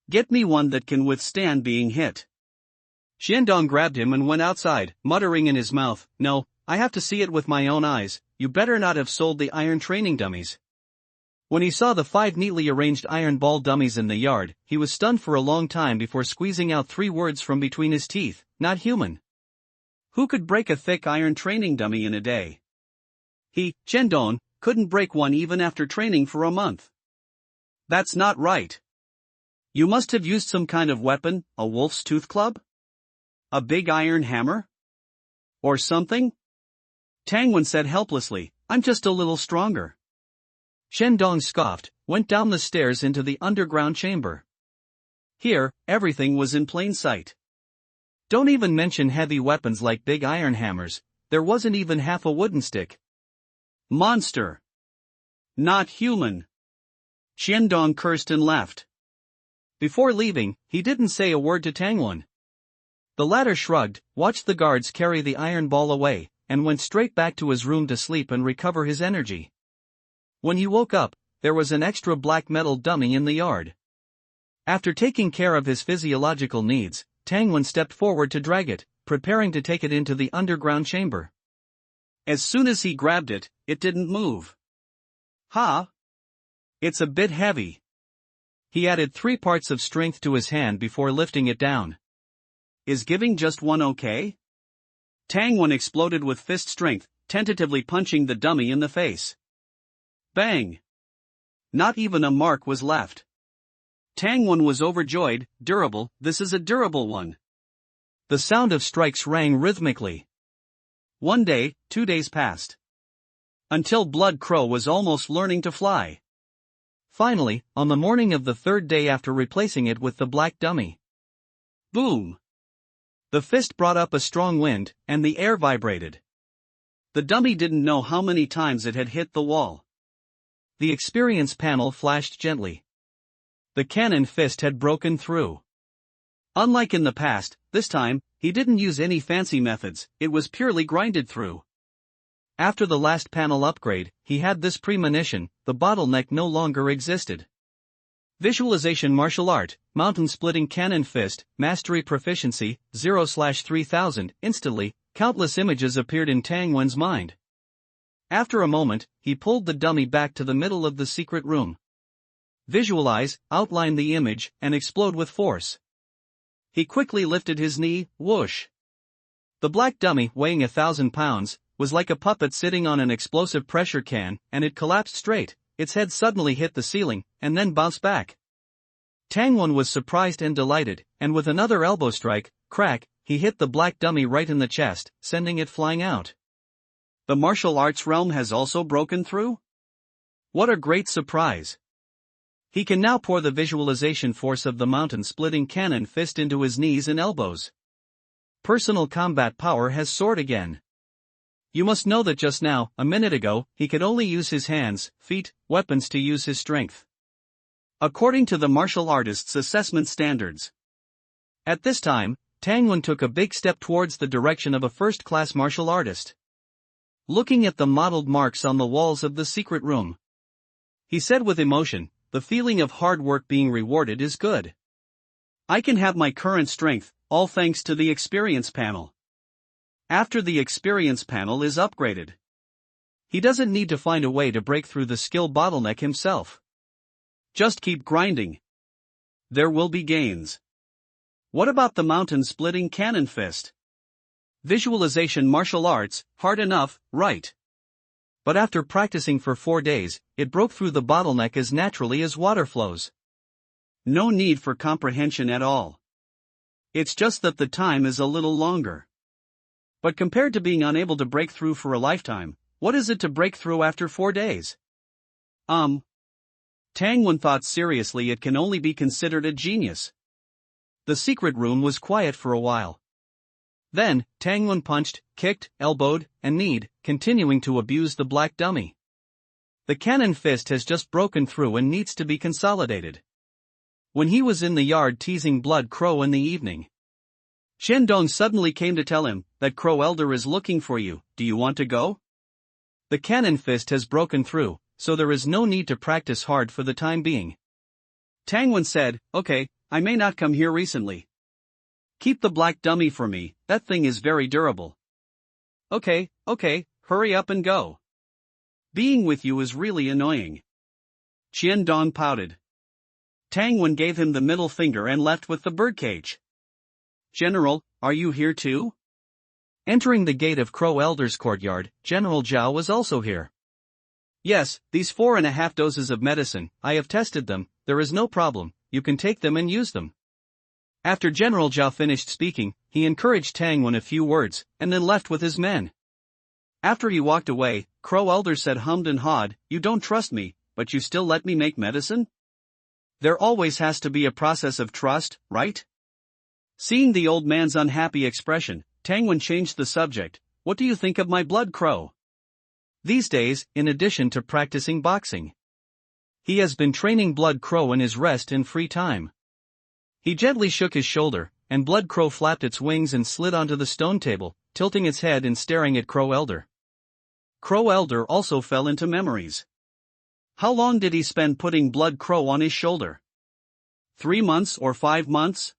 S2: Get me one that can withstand being hit. Dong grabbed him and went outside, muttering in his mouth, No, I have to see it with my own eyes. You better not have sold the iron training dummies. When he saw the 5 neatly arranged iron ball dummies in the yard, he was stunned for a long time before squeezing out 3 words from between his teeth. Not human. Who could break a thick iron training dummy in a day? He, Dong, couldn't break one even after training for a month. That's not right. You must have used some kind of weapon, a wolf's tooth club? A big iron hammer? Or something? Tangwon said helplessly, I'm just a little stronger. Dong scoffed, went down the stairs into the underground chamber. Here, everything was in plain sight. Don't even mention heavy weapons like big iron hammers, there wasn't even half a wooden stick. Monster. Not human. Dong cursed and laughed. Before leaving, he didn't say a word to Tangwon. The latter shrugged, watched the guards carry the iron ball away, and went straight back to his room to sleep and recover his energy. When he woke up, there was an extra black metal dummy in the yard. After taking care of his physiological needs, Tangwon stepped forward to drag it, preparing to take it into the underground chamber. As soon as he grabbed it, it didn't move. It's a bit heavy. He added 3 parts of strength to his hand before lifting it down. Is giving just one okay? Tangwon exploded with fist strength, tentatively punching the dummy in the face. Bang! Not even a mark was left. Tangwon was overjoyed. Durable, this is a durable one. The sound of strikes rang rhythmically. 1 day, 2 days passed. Until Blood Crow was almost learning to fly. Finally, on the morning of the 3rd day after replacing it with the black dummy. Boom! The fist brought up a strong wind, and the air vibrated. The dummy didn't know how many times it had hit the wall.
S1: The experience panel flashed gently. The cannon fist had broken through.
S2: Unlike in the past, this time, he didn't use any fancy methods, it was purely grinded through.
S1: After the last panel upgrade, he had this premonition: the bottleneck no longer existed. Visualization martial art, mountain splitting cannon fist, mastery proficiency, 0/3000, instantly, countless images appeared in Tang Wen's mind. After a moment, he pulled the dummy back to the middle of the secret room. Visualize, outline the image, and explode with force. He quickly lifted his knee, whoosh. The black dummy, weighing 1,000 pounds, was like a puppet sitting on an explosive pressure can, and it collapsed straight. Its head suddenly hit the ceiling, and then bounced back. Tang Wen was surprised and delighted, and with another elbow strike, crack, he hit the black dummy right in the chest, sending it flying out.
S2: The martial arts realm has also broken through? What a great surprise! He can now pour the visualization force of the mountain-splitting cannon fist into his knees and elbows. Personal combat power has soared again. You must know that just now, a minute ago, he could only use his hands, feet, weapons to use his strength. According to the martial artist's assessment standards. At this time, Tang Wen took a big step towards the direction of a first-class martial artist. Looking at the mottled marks on the walls of the secret room, he said with emotion, "The feeling of hard work being rewarded is good. I can have my current strength, all thanks to the experience panel. After the experience panel is upgraded, he doesn't need to find a way to break through the skill bottleneck himself. Just keep grinding. There will be gains." What about the mountain-splitting cannon fist? Visualization martial arts, hard enough, right? But after practicing for 4 days, it broke through the bottleneck as naturally as water flows. No need for comprehension at all. It's just that the time is a little longer. But compared to being unable to break through for a lifetime, what is it to break through after 4 days? Tang Wen thought seriously it can only be considered a genius. The secret room was quiet for a while. Then, Tang Wen punched, kicked, elbowed, and kneed, continuing to abuse the black dummy. The cannon fist has just broken through and needs to be consolidated. When he was in the yard teasing Blood Crow in the evening, Shendong suddenly came to tell him that Crow Elder is looking for you. Do you want to go? The cannon fist has broken through, so there is no need to practice hard for the time being. Tang Wen said, "Okay, I may not come here recently. Keep the black dummy for me, that thing is very durable." Okay, hurry up and go. Being with you is really annoying." Shendong pouted. Tang Wen gave him the middle finger and left with the birdcage. "General, are you here too?" Entering the gate of Crow Elder's courtyard, General Zhao was also here. "Yes, these 4.5 doses of medicine, I have tested them, there is no problem, you can take them and use them." After General Zhao finished speaking, he encouraged Tang Wen a few words, and then left with his men. After he walked away, Crow Elder said hummed and hawed, "You don't trust me, but you still let me make medicine? There always has to be a process of trust, right?" Seeing the old man's unhappy expression, Tang Wen changed the subject. "What do you think of my Blood Crow?" These days, in addition to practicing boxing, he has been training Blood Crow in his rest and free time. He gently shook his shoulder, and Blood Crow flapped its wings and slid onto the stone table, tilting its head and staring at Crow Elder. Crow Elder also fell into memories. How long did he spend putting Blood Crow on his shoulder? 3 months or 5 months?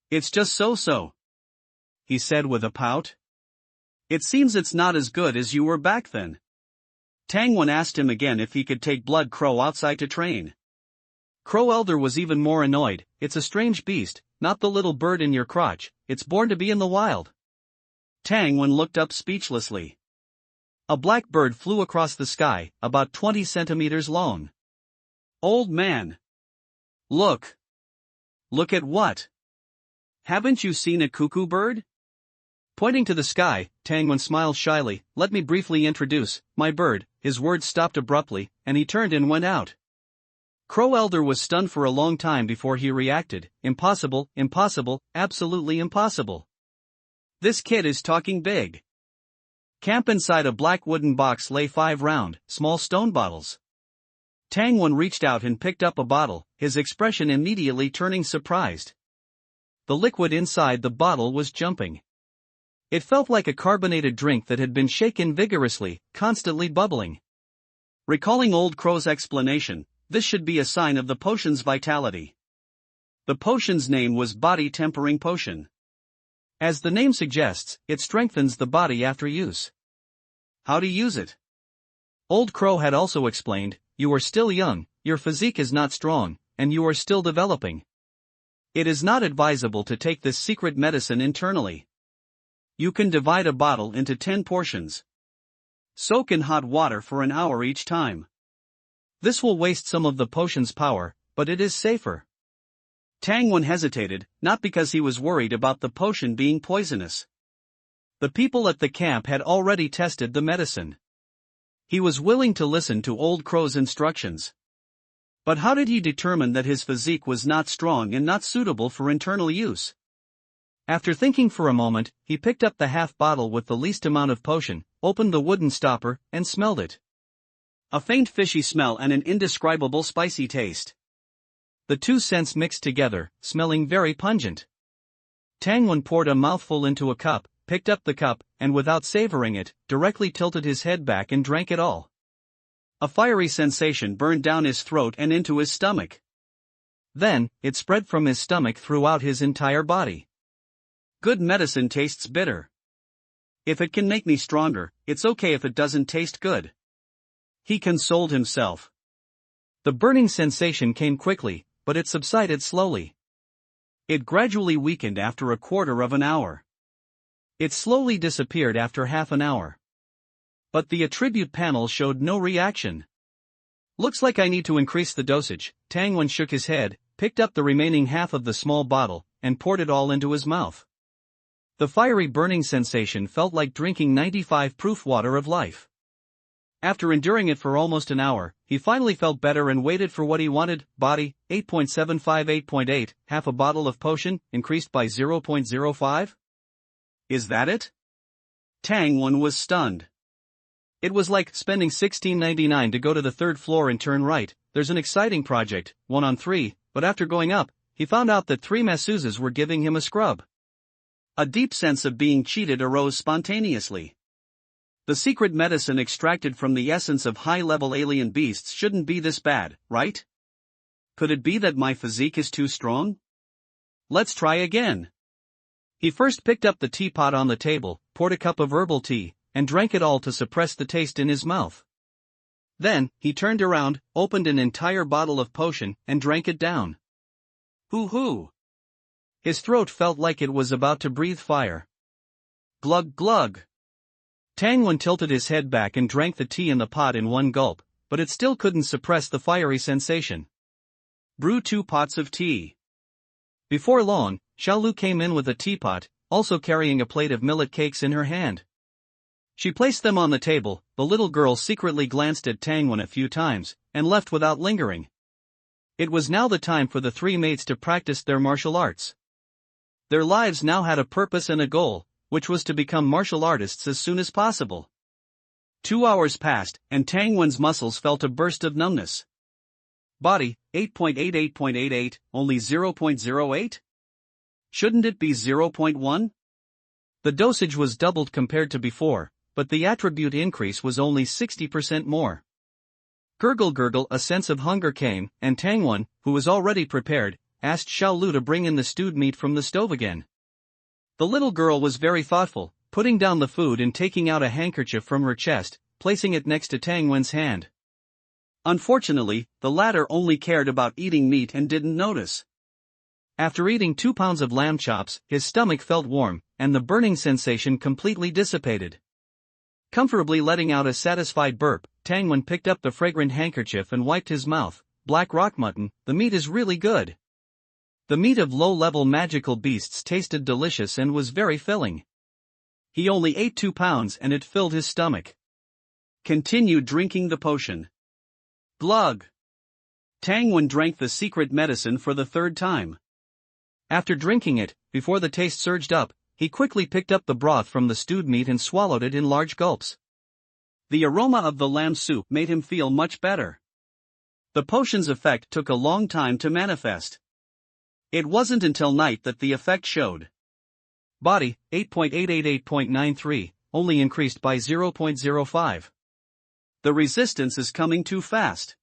S2: "It's just so," he said with a pout. "It seems it's not as good as you were back then." Tang Wen asked him again if he could take Blood Crow outside to train. Crow Elder was even more annoyed. "It's a strange beast, not the little bird in your crotch, it's born to be in the wild." Tang Wen looked up speechlessly. A black bird flew across the sky, about 20 centimeters long. "Old man! Look! Look at what? Haven't you seen a cuckoo bird?" Pointing to the sky, Tang Wen smiled shyly. "Let me briefly introduce my bird." His words stopped abruptly, and he turned and went out. Crow Elder was stunned for a long time before he reacted. Impossible, absolutely impossible. This kid is talking big. Camp inside a black wooden box lay 5 round, small stone bottles. Tang-Wen reached out and picked up a bottle, his expression immediately turning surprised. The liquid inside the bottle was jumping. It felt like a carbonated drink that had been shaken vigorously, constantly bubbling. Recalling Old Crow's explanation, this should be a sign of the potion's vitality. The potion's name was Body Tempering Potion. As the name suggests, it strengthens the body after use. How to use it? Old Crow had also explained, you are still young, your physique is not strong, and you are still developing. It is not advisable to take this secret medicine internally. You can divide a bottle into 10 portions. Soak in hot water for an hour each time. This will waste some of the potion's power, but it is safer. Tang-Wen hesitated, not because he was worried about the potion being poisonous. The people at the camp had already tested the medicine. He was willing to listen to Old Crow's instructions. But how did he determine that his physique was not strong and not suitable for internal use? After thinking for a moment, he picked up the half bottle with the least amount of potion, opened the wooden stopper, and smelled it. A faint fishy smell and an indescribable spicy taste. The two scents mixed together, smelling very pungent. Tang-Wen poured a mouthful into a cup, picked up the cup, and without savoring it, directly tilted his head back and drank it all. A fiery sensation burned down his throat and into his stomach. Then, it spread from his stomach throughout his entire body. Good medicine tastes bitter. If it can make me stronger, it's okay if it doesn't taste good. He consoled himself. The burning sensation came quickly, but it subsided slowly. It gradually weakened after a quarter of an hour. It slowly disappeared after half an hour. But the attribute panel showed no reaction. Looks like I need to increase the dosage. Tang-Wen shook his head, picked up the remaining half of the small bottle, and poured it all into his mouth. The fiery burning sensation felt like drinking 95 proof water of life. After enduring it for almost an hour, he finally felt better and waited for what he wanted. Body, 8.75 8.8, half a bottle of potion, increased by 0.05? Is that it? Tang-Wen was stunned. It was like spending $16.99 to go to the 3rd floor and turn right. There's an exciting project, 1 on 3, but after going up, he found out that 3 masseuses were giving him a scrub. A deep sense of being cheated arose spontaneously. The secret medicine extracted from the essence of high-level alien beasts shouldn't be this bad, right? Could it be that my physique is too strong? Let's try again. He first picked up the teapot on the table, poured a cup of herbal tea, and drank it all to suppress the taste in his mouth. Then, he turned around, opened an entire bottle of potion, and drank it down. Hoo-hoo! His throat felt like it was about to breathe fire. Glug glug! Tang-Wen tilted his head back and drank the tea in the pot in one gulp, but it still couldn't suppress the fiery sensation. Brew 2 pots of tea. Before long, Xiaolu came in with a teapot, also carrying a plate of millet cakes in her hand. She placed them on the table. The little girl secretly glanced at Tang-Wen a few times, and left without lingering. It was now the time for the 3 mates to practice their martial arts. Their lives now had a purpose and a goal, which was to become martial artists as soon as possible. 2 hours passed, and Tang-Wen's muscles felt a burst of numbness. Body, 8.8 8.88, only 0.08? Shouldn't it be 0.1? The dosage was doubled compared to before, but the attribute increase was only 60% more. Gurgle gurgle, a sense of hunger came, and Tang-Wen, who was already prepared, asked Xiaolu to bring in the stewed meat from the stove again. The little girl was very thoughtful, putting down the food and taking out a handkerchief from her chest, placing it next to Tang-Wen's hand. Unfortunately, the latter only cared about eating meat and didn't notice. After eating 2 pounds of lamb chops, his stomach felt warm, and the burning sensation completely dissipated. Comfortably letting out a satisfied burp, Tang-Wen picked up the fragrant handkerchief and wiped his mouth. Black rock mutton, the meat is really good. The meat of low-level magical beasts tasted delicious and was very filling. He only ate 2 pounds and it filled his stomach. Continued drinking the potion. Glug! Tang-Wen drank the secret medicine for the 3rd time. After drinking it, before the taste surged up,
S1: he quickly picked up the broth from the stewed meat and swallowed it in large gulps.
S2: The aroma of the lamb soup made him feel much better. The potion's effect took a long time to manifest. It wasn't until night that the effect showed.
S1: Body, 8.888.93, only increased by 0.05.
S2: The resistance is coming too fast.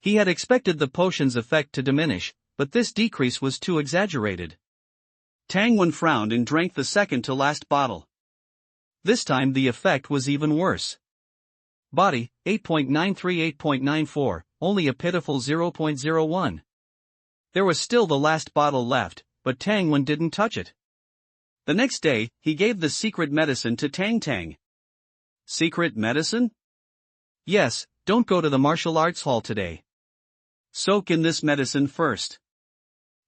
S1: He had expected the potion's effect to diminish, but this decrease was too exaggerated.
S2: Tang Wen frowned and drank the second to last bottle.
S1: This time the effect was even worse. Body, 8.938.94, only a pitiful 0.01. There was still the last bottle left, but Tang Wen didn't touch it.
S2: The next day, he gave the secret medicine to Tang Tang. Secret medicine?
S1: Yes, don't go to the martial arts hall today.
S2: Soak in this medicine first.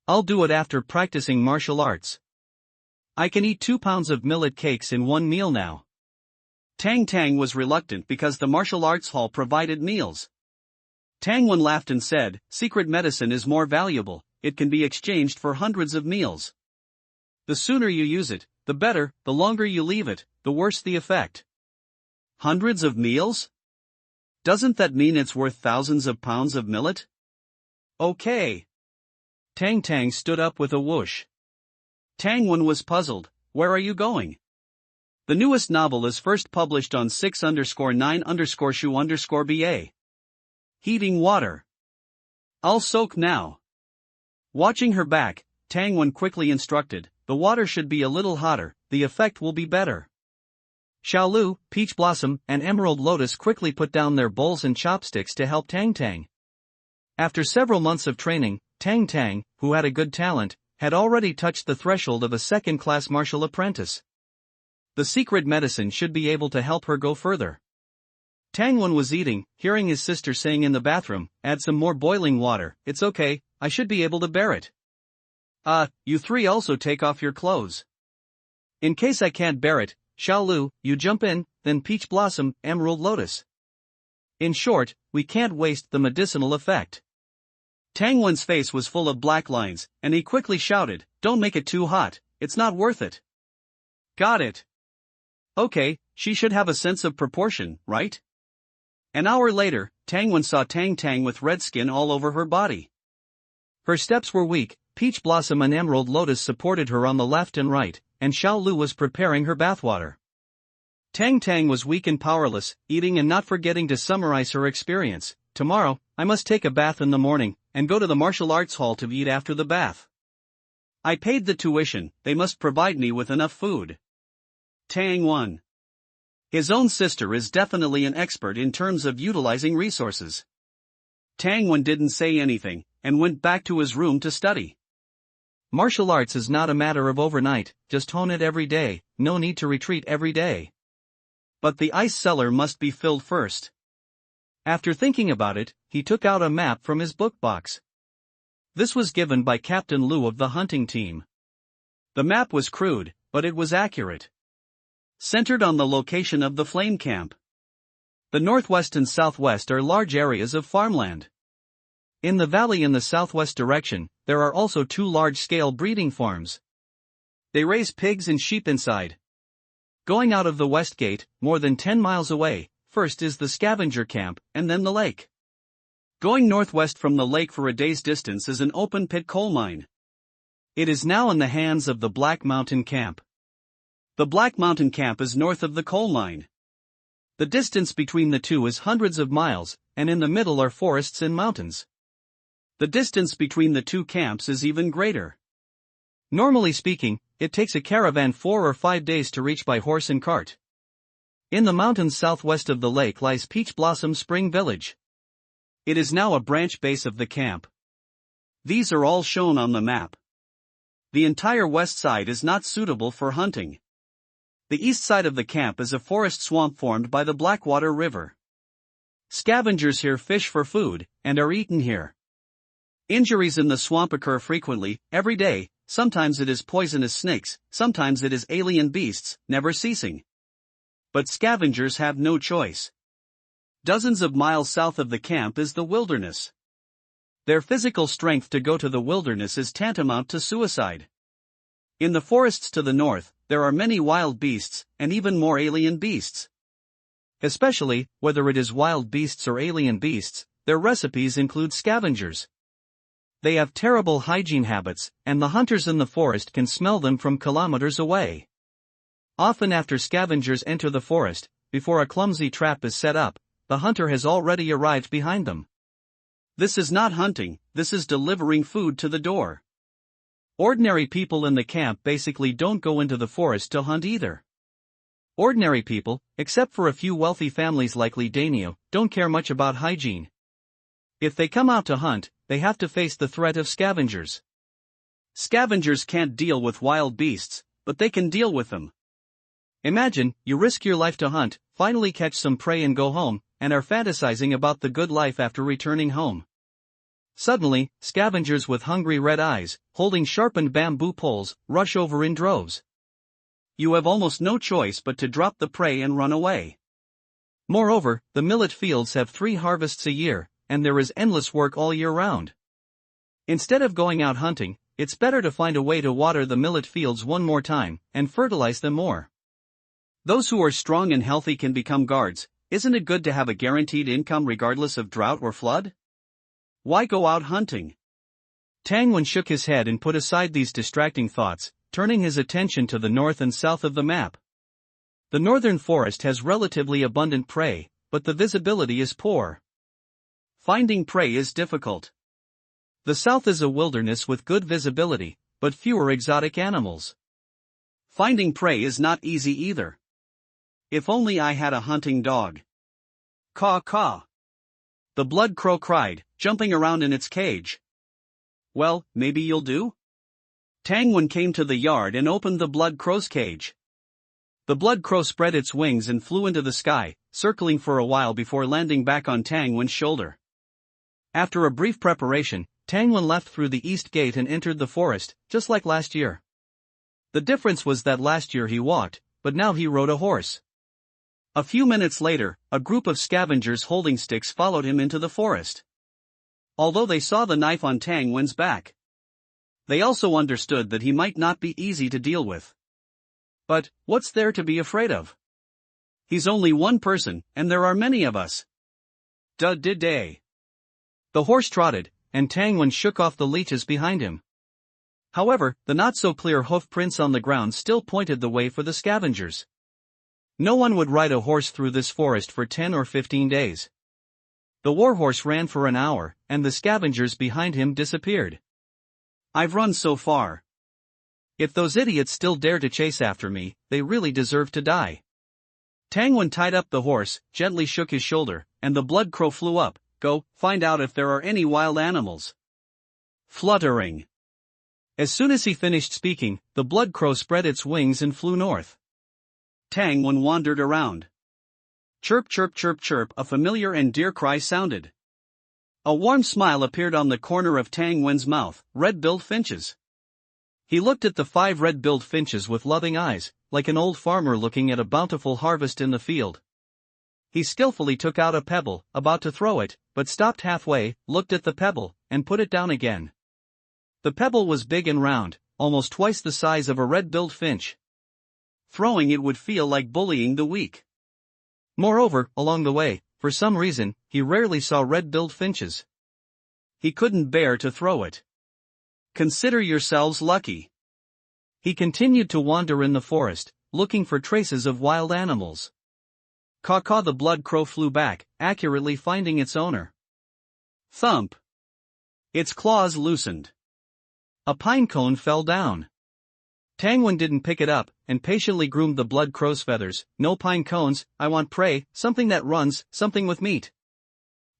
S1: I'll do it after practicing martial arts. I can eat 2 pounds of millet cakes in one meal now.
S2: Tang Tang was reluctant because the martial arts hall provided meals. Tang Wen laughed and said, "Secret medicine is more valuable, it can be exchanged for hundreds of meals. The sooner you use it, the better, the longer you leave it, the worse the effect." Hundreds of meals? Doesn't that mean it's worth thousands of pounds of millet? Okay.
S1: Tang Tang stood up with a whoosh.
S2: Tang Wen was puzzled. Where are you going? The newest novel is first published on 6_9_shu_ba. Heating water. I'll soak now. Watching her back, Tang Wen quickly instructed, the water should be a little hotter, the effect will be better.
S1: Xiaolu, Peach Blossom, and Emerald Lotus quickly put down their bowls and chopsticks to help Tang Tang. After several months of training, Tang Tang, who had a good talent, had already touched the threshold of a second-class martial apprentice. The secret medicine should be able to help her go further. Tang Wen was eating, hearing his sister saying in the bathroom, "Add some more boiling water, it's okay, I should be able to bear it."
S2: You three also take off your clothes.
S1: In case I can't bear it, Xiaolu, you jump in, then Peach Blossom, Emerald Lotus. In short, we can't waste the medicinal effect.
S2: Tang Wen's face was full of black lines, and he quickly shouted, "Don't make it too hot, it's not worth it." Got it. Okay, she should have a sense of proportion, right? An hour later, Tang Wen saw Tang Tang with red skin all over her body.
S1: Her steps were weak, Peach Blossom and Emerald Lotus supported her on the left and right, and Xiaolu was preparing her bathwater. Tang Tang was weak and powerless, eating and not forgetting to summarize her experience. "Tomorrow, I must take a bath in the morning, and go to the martial arts hall to eat after the bath.
S2: I paid the tuition, they must provide me with enough food." Tang Wen. His own sister is definitely an expert in terms of utilizing resources. Tang Wen didn't say anything, and went back to his room to study.
S1: Martial arts is not a matter of overnight, just hone it every day, no need to retreat every day.
S2: But the ice cellar must be filled first.
S1: After thinking about it, he took out a map from his book box. This was given by Captain Liu of the hunting team.
S2: The map was crude, but it was accurate. Centered on the location of the flame camp. The northwest and southwest are large areas of farmland.
S1: In the valley in the southwest direction, there are also 2 large-scale breeding farms. They raise pigs and sheep inside. Going out of the west gate, more than 10 miles away, first is the scavenger camp, and then the lake. Going northwest from the lake for a day's distance is an open-pit coal mine. It is now in the hands of the Black Mountain Camp.
S2: The Black Mountain Camp is north of the coal mine.
S1: The distance between the two is hundreds of miles, and in the middle are forests and mountains.
S2: The distance between the 2 camps is even greater.
S1: Normally speaking, it takes a caravan 4 or 5 days to reach by horse and cart. In the mountains southwest of the lake lies Peach Blossom Spring Village.
S2: It is now a branch base of the camp. These are all shown on the map. The entire west side is not suitable for hunting. The east side of the camp is a forest swamp formed by the Blackwater River. Scavengers here fish for food, and are eaten here. Injuries in the swamp occur frequently, every day, sometimes it is poisonous snakes, sometimes it is alien beasts, never ceasing. But scavengers have no choice. Dozens of miles south of the camp is the wilderness. Their physical strength to go to the wilderness is tantamount to suicide. In the forests to the north, there are many wild beasts, and even more alien beasts.
S1: Especially, whether it is wild beasts or alien beasts, their recipes include scavengers. They have terrible hygiene habits, and the hunters in the forest can smell them from kilometers away. Often after scavengers enter the forest, before a clumsy trap is set up, the hunter has already arrived behind them.
S2: This is not hunting, this is delivering food to the door.
S1: Ordinary people in the camp basically don't go into the forest to hunt either. Ordinary people, except for a few wealthy families like Daniel, don't care much about hygiene. If they come out to hunt, they have to face the threat of scavengers.
S2: Scavengers can't deal with wild beasts, but they can deal with them.
S1: Imagine, you risk your life to hunt, finally catch some prey and go home, and are fantasizing about the good life after returning home. Suddenly, scavengers with hungry red eyes, holding sharpened bamboo poles, rush over in droves.
S2: You have almost no choice but to drop the prey and run away.
S1: Moreover, the millet fields have 3 harvests a year, and there is endless work all year round. Instead of going out hunting, it's better to find a way to water the millet fields one more time, and fertilize them more.
S2: Those who are strong and healthy can become guards. Isn't it good to have a guaranteed income regardless of drought or flood? Why go out hunting?
S1: Tang Wen shook his head and put aside these distracting thoughts, turning his attention to the north and south of the map. The northern forest has relatively abundant prey, but the visibility is poor.
S2: Finding prey is difficult.
S1: The south is a wilderness with good visibility, but fewer exotic animals.
S2: Finding prey is not easy either. If only I had a hunting dog. Caw caw. The blood crow cried, jumping around in its cage. Well, maybe you'll do? Tang Wen came to the yard and opened the blood crow's cage. The blood crow spread its wings and flew into the sky, circling for a while before landing back on Tang Wen's shoulder. After a brief preparation, Tang Wen left through the east gate and entered the forest, just like last year. The difference was that last year he walked, but now he rode a horse. A few minutes later, a group of scavengers holding sticks followed him into the forest. Although they saw the knife on Tang Wen's back, they also understood that he might not be easy to deal with. But, what's there to be afraid of? He's only one person, and there are many of us. Day.
S1: The horse trotted, and Tang Wen shook off the leeches behind him. However, the not-so-clear hoof prints on the ground still pointed the way for the scavengers. No one would ride a horse through this forest for 10 or 15 days. The warhorse ran for an hour, and the scavengers behind him disappeared.
S2: I've run so far.
S1: If those idiots still dare to chase after me, they really deserve to die. Tang Wen tied up the horse, gently shook his shoulder, and the blood crow flew up. Go, find out if there are any wild animals. Fluttering. As soon as he finished speaking, the blood crow spread its wings and flew north.
S2: Tang Wen wandered around. Chirp chirp chirp chirp, a familiar and dear cry sounded. A warm smile appeared on the corner of Tang Wen's mouth, red-billed finches.
S1: He looked at the 5 red-billed finches with loving eyes, like an old farmer looking at a bountiful harvest in the field. He skillfully took out a pebble, about to throw it, but stopped halfway, looked at the pebble, and put it down again. The pebble was big and round, almost twice the size of a red-billed finch. Throwing it would feel like bullying the weak. Moreover, along the way, for some reason, he rarely saw red-billed finches. He couldn't bear to throw it.
S2: Consider yourselves lucky.
S1: He continued to wander in the forest, looking for traces of wild animals. Caw-caw, the blood crow flew back, accurately finding its owner.
S2: Thump. Its claws loosened.
S1: A pine cone fell down. Tang Wen didn't pick it up, and patiently groomed the blood crow's feathers. No pine cones, I want prey, something that runs, something with meat.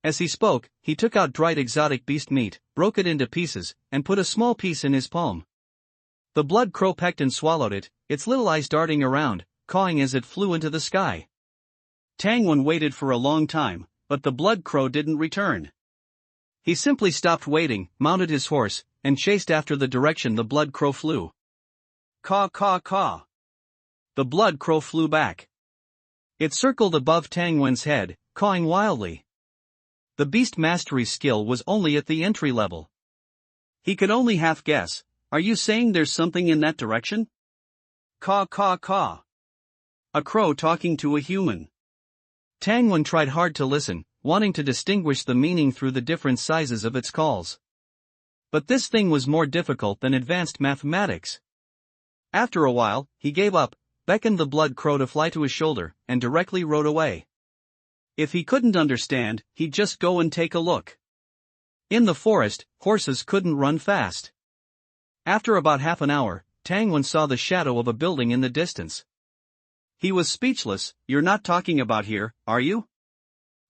S1: As he spoke, he took out dried exotic beast meat, broke it into pieces, and put a small piece in his palm. The blood crow pecked and swallowed it, its little eyes darting around, cawing as it flew into the sky.
S2: Tang Wen waited for a long time, but the blood crow didn't return.
S1: He simply stopped waiting, mounted his horse, and chased after the direction the blood crow flew.
S2: Caw caw caw. The blood crow flew back.
S1: It circled above Tang Wen's head, cawing wildly. The beast mastery skill was only at the entry level.
S2: He could only half guess, Are you saying there's something in that direction? Caw caw caw. A crow talking to a human.
S1: Tangwen tried hard to listen, wanting to distinguish the meaning through the different sizes of its calls. But this thing was more difficult than advanced mathematics. After a while, he gave up, beckoned the blood crow to fly to his shoulder, and directly rode away. If he couldn't understand, he'd just go and take a look. In the forest, horses couldn't run fast. After about half an hour, Tangwen saw the shadow of a building in the distance. He was speechless. You're not talking about here, are you?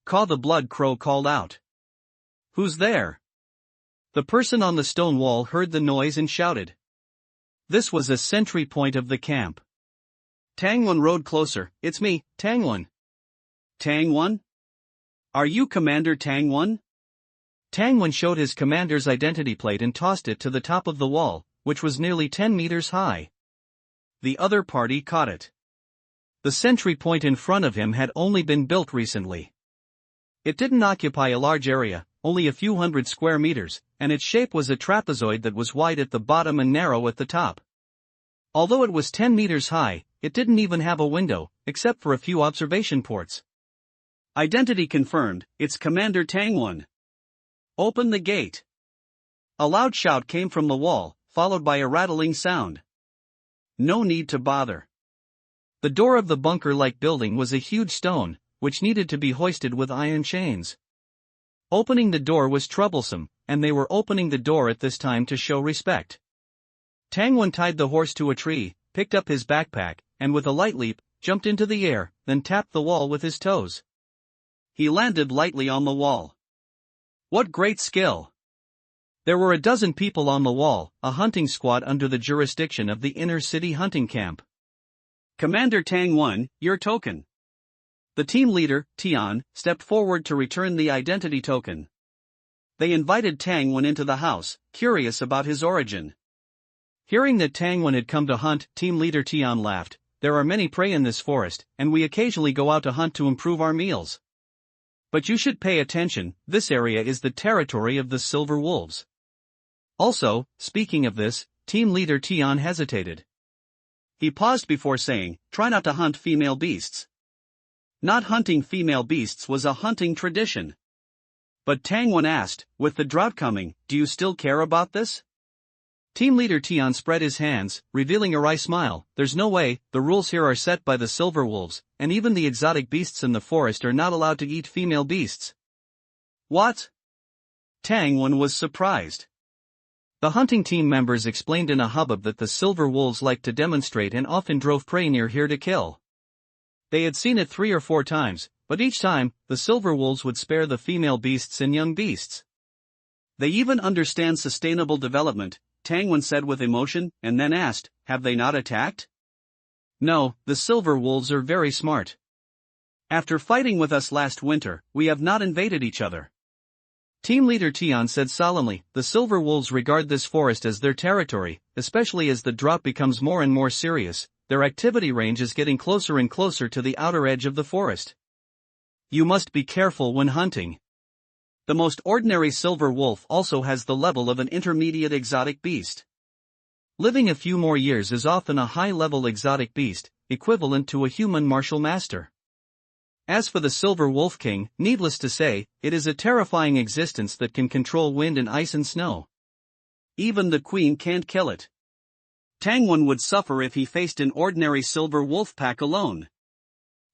S1: Caw the blood crow called out. Who's there? The person on the stone wall heard the noise and shouted. This was a sentry point of the camp. Tangwen rode closer. It's me, Tangwen. Tangwen? Are you Commander Tangwen? Tangwen showed his commander's identity plate and tossed it to the top of the wall, which was nearly 10 meters high. The other party caught it. The sentry point in front of him had only been built recently. It didn't occupy a large area, only a few hundred square meters, and its shape was a trapezoid that was wide at the bottom and narrow at the top. Although it was 10 meters high, it didn't even have a window, except for a few observation ports.
S2: Identity confirmed, it's Commander Tangwen. Open the gate. A loud shout came from the wall, followed by a rattling sound. No need to bother. The door of the bunker-like building was a huge stone, which needed to be hoisted with iron chains. Opening the door was troublesome, and they were opening the door at this time to show respect. Tangwen tied the horse to a tree, picked up his backpack, and with a light leap, jumped into the air, then tapped the wall with his toes. He landed lightly on the wall. What great skill! There were a dozen people on the wall, a hunting squad under the jurisdiction of the inner city hunting camp. Commander Tangwen, your token. The team leader, Tian, stepped forward to return the identity token. They invited Tangwen into the house, curious about his origin. Hearing that Tangwen had come to hunt, team leader Tian laughed. There are many prey in this forest, and we occasionally go out to hunt to improve our meals. But you should pay attention, this area is the territory of the silver wolves. Also, speaking of this, team leader Tian hesitated. He paused before saying, try not to hunt female beasts. Not hunting female beasts was a hunting tradition. But Tangwen asked, with the drought coming, do you still care about this? Team leader Tian spread his hands, revealing a wry smile. There's no way, the rules here are set by the silver wolves, and even the exotic beasts in the forest are not allowed to eat female beasts. What? Tangwen was surprised. The hunting team members explained in a hubbub that the silver wolves liked to demonstrate and often drove prey near here to kill. They had seen it 3 or 4 times, but each time, the silver wolves would spare the female beasts and young beasts. They even understand sustainable development, Tangwen said with emotion, and then asked, have they not attacked? No, the silver wolves are very smart. After fighting with us last winter, we have not invaded each other. Team leader Tian said solemnly, the silver wolves regard this forest as their territory, especially as the drought becomes more and more serious. Their activity range is getting closer and closer to the outer edge of the forest. You must be careful when hunting. The most ordinary silver wolf also has the level of an intermediate exotic beast. Living a few more years is often a high-level exotic beast, equivalent to a human martial master. As for the silver wolf king, needless to say, it is a terrifying existence that can control wind and ice and snow. Even the queen can't kill it. Tangwen would suffer if he faced an ordinary silver wolf pack alone.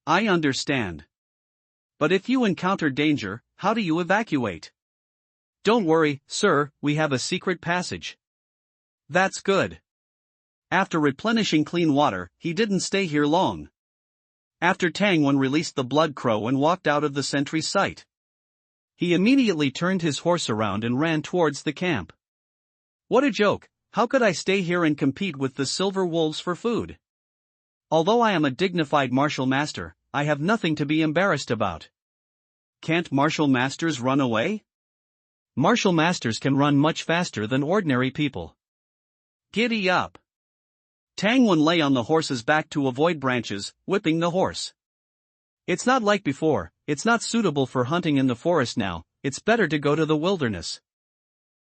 S2: I understand. But if you encounter danger, how do you evacuate? Don't worry, sir, we have a secret passage. That's good. After replenishing clean water, he didn't stay here long. After Tangwen released the blood crow and walked out of the sentry's sight, he immediately turned his horse around and ran towards the camp. What a joke! How could I stay here and compete with the silver wolves for food? Although I am a dignified martial master, I have nothing to be embarrassed about. Can't martial masters run away? Martial masters can run much faster than ordinary people. Giddy up! Tangwen lay on the horse's back to avoid branches, whipping the horse. It's not like before, it's not suitable for hunting in the forest now, it's better to go to the wilderness.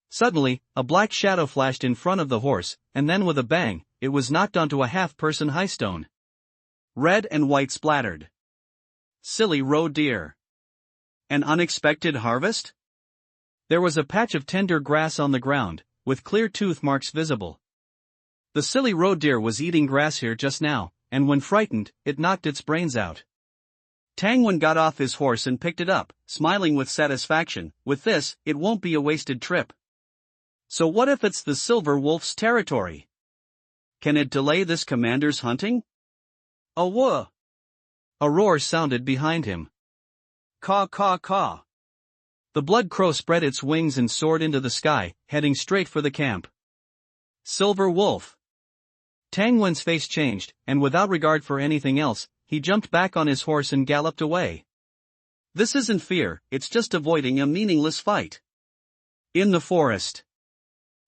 S1: Suddenly, a black shadow flashed in front of the horse, and then with a bang, it was knocked onto a half-person high stone.
S2: Red and white splattered. Silly roe deer. An unexpected harvest?
S1: There was a patch of tender grass on the ground, with clear tooth marks visible. The silly roe deer was eating grass here just now, and when frightened, it knocked its brains out.
S2: Tangwen got off his horse and picked it up, smiling with satisfaction. With this, it won't be a wasted trip. So what if it's the silver wolf's territory? Can it delay this commander's hunting? A whoa!
S1: A roar sounded behind him.
S2: Caw caw caw.
S1: The blood crow spread its wings and soared into the sky, heading straight for the camp.
S2: Silver wolf.
S1: Tangwen's face changed, and without regard for anything else, he jumped back on his horse and galloped away.
S2: This isn't fear, it's just avoiding a meaningless fight. In the forest.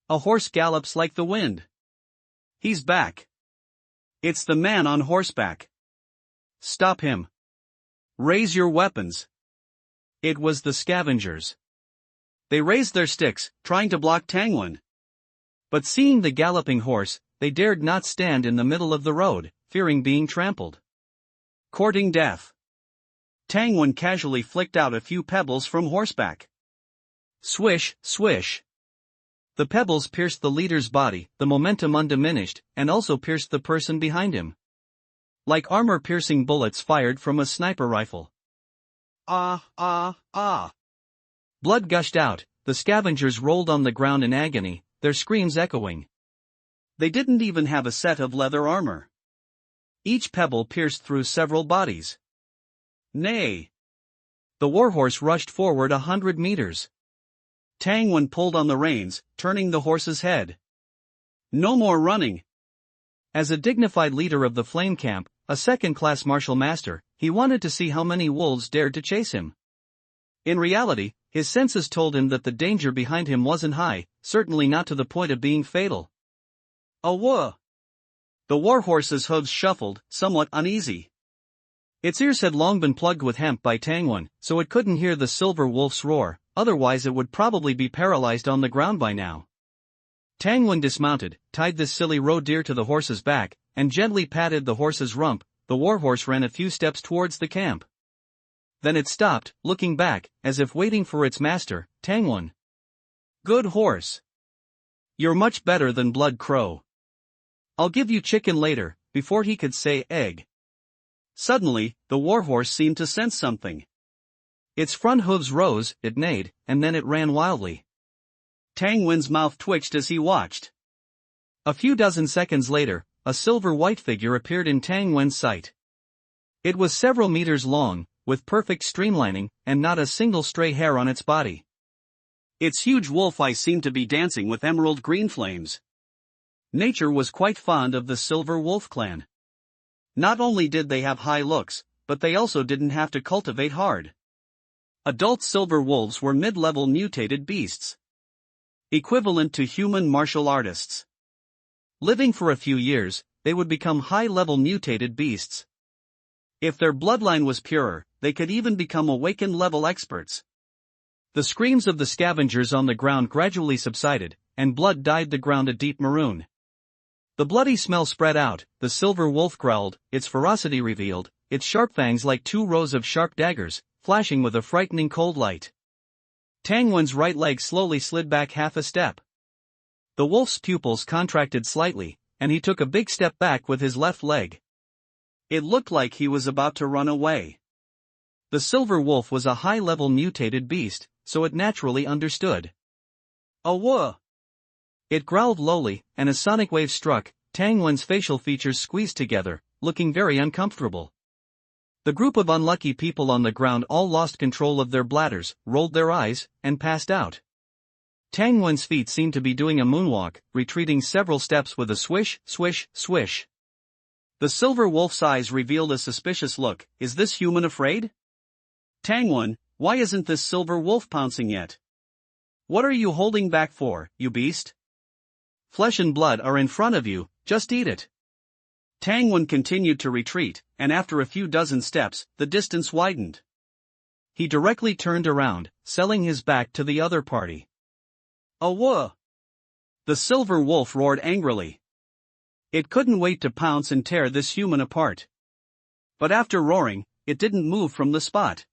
S2: A horse gallops like the wind. He's back. It's the man on horseback. Stop him. Raise your weapons.
S1: It was the scavengers.
S2: They raised their sticks, trying to block Tangwen.
S1: But seeing the galloping horse, they dared not stand in the middle of the road, fearing being trampled.
S2: Courting death. Tangwen casually flicked out a few pebbles from horseback.
S1: Swish, swish. The pebbles pierced the leader's body, the momentum undiminished, and also pierced the person behind him. Like armor-piercing bullets fired from a sniper rifle.
S2: Ah, ah, ah.
S1: Blood gushed out, the scavengers rolled on the ground in agony, their screams echoing.
S2: They didn't even have a set of leather armor. Each pebble pierced through several bodies. Nay.
S1: The warhorse rushed forward 100 meters.
S2: Tangwen pulled on the reins, turning the horse's head. No more running.
S1: As a dignified leader of the flame camp, a second-class martial master, he wanted to see how many wolves dared to chase him. In reality, his senses told him that the danger behind him wasn't high, certainly not to the point of being fatal.
S2: A whoa! The warhorse's hooves shuffled, somewhat uneasy.
S1: Its ears had long been plugged with hemp by Tangwen, so it couldn't hear the silver wolf's roar, otherwise it would probably be paralyzed on the ground by now. Tangwen dismounted, tied this silly roe deer to the horse's back, and gently patted the horse's rump. The warhorse ran a few steps towards the camp. Then it stopped, looking back, as if waiting for its master, Tangwen.
S2: Good horse. You're much better than Blood Crow.
S1: I'll give you chicken later. Before he could say egg.
S2: Suddenly, the warhorse seemed to sense something.
S1: Its front hooves rose, it neighed, and then it ran wildly.
S2: Tangwen's mouth twitched as he watched.
S1: A few dozen seconds later, a silver-white figure appeared in Tangwen's sight. It was several meters long, with perfect streamlining, and not a single stray hair on its body.
S2: Its huge wolf eyes seemed to be dancing with emerald green flames. Nature was quite fond of the Silver Wolf clan. Not only did they have high looks, but they also didn't have to cultivate hard. Adult silver wolves were mid-level mutated beasts, equivalent to human martial artists. Living for a few years, they would become high-level mutated beasts. If their bloodline was purer, they could even become awakened-level experts. The screams of the scavengers on the ground gradually subsided, and blood dyed the ground a deep maroon. The bloody smell spread out, the silver wolf growled, its ferocity revealed, its sharp fangs like 2 rows of sharp daggers, flashing with a frightening cold light. Tangwen's right leg slowly slid back half a step. The wolf's pupils contracted slightly, and he took a big step back with his left leg. It looked like he was about to run away. The silver wolf was a high-level mutated beast, so it naturally understood. A whoa! It growled lowly, and a sonic wave struck. Tangwen's facial features squeezed together, looking very uncomfortable. The group of unlucky people on the ground all lost control of their bladders, rolled their eyes, and passed out. Tangwen's feet seemed to be doing a moonwalk, retreating several steps with a swish, swish, swish. The silver wolf's eyes revealed a suspicious look. Is this human afraid? Tangwen, why isn't this silver wolf pouncing yet? What are you holding back for, you beast? Flesh and blood are in front of you, just eat it. Tangwen continued to retreat, and after a few dozen steps, the distance widened. He directly turned around, selling his back to the other party. A whoa! The silver wolf roared angrily. It couldn't wait to pounce and tear this human apart. But after roaring, it didn't move from the spot.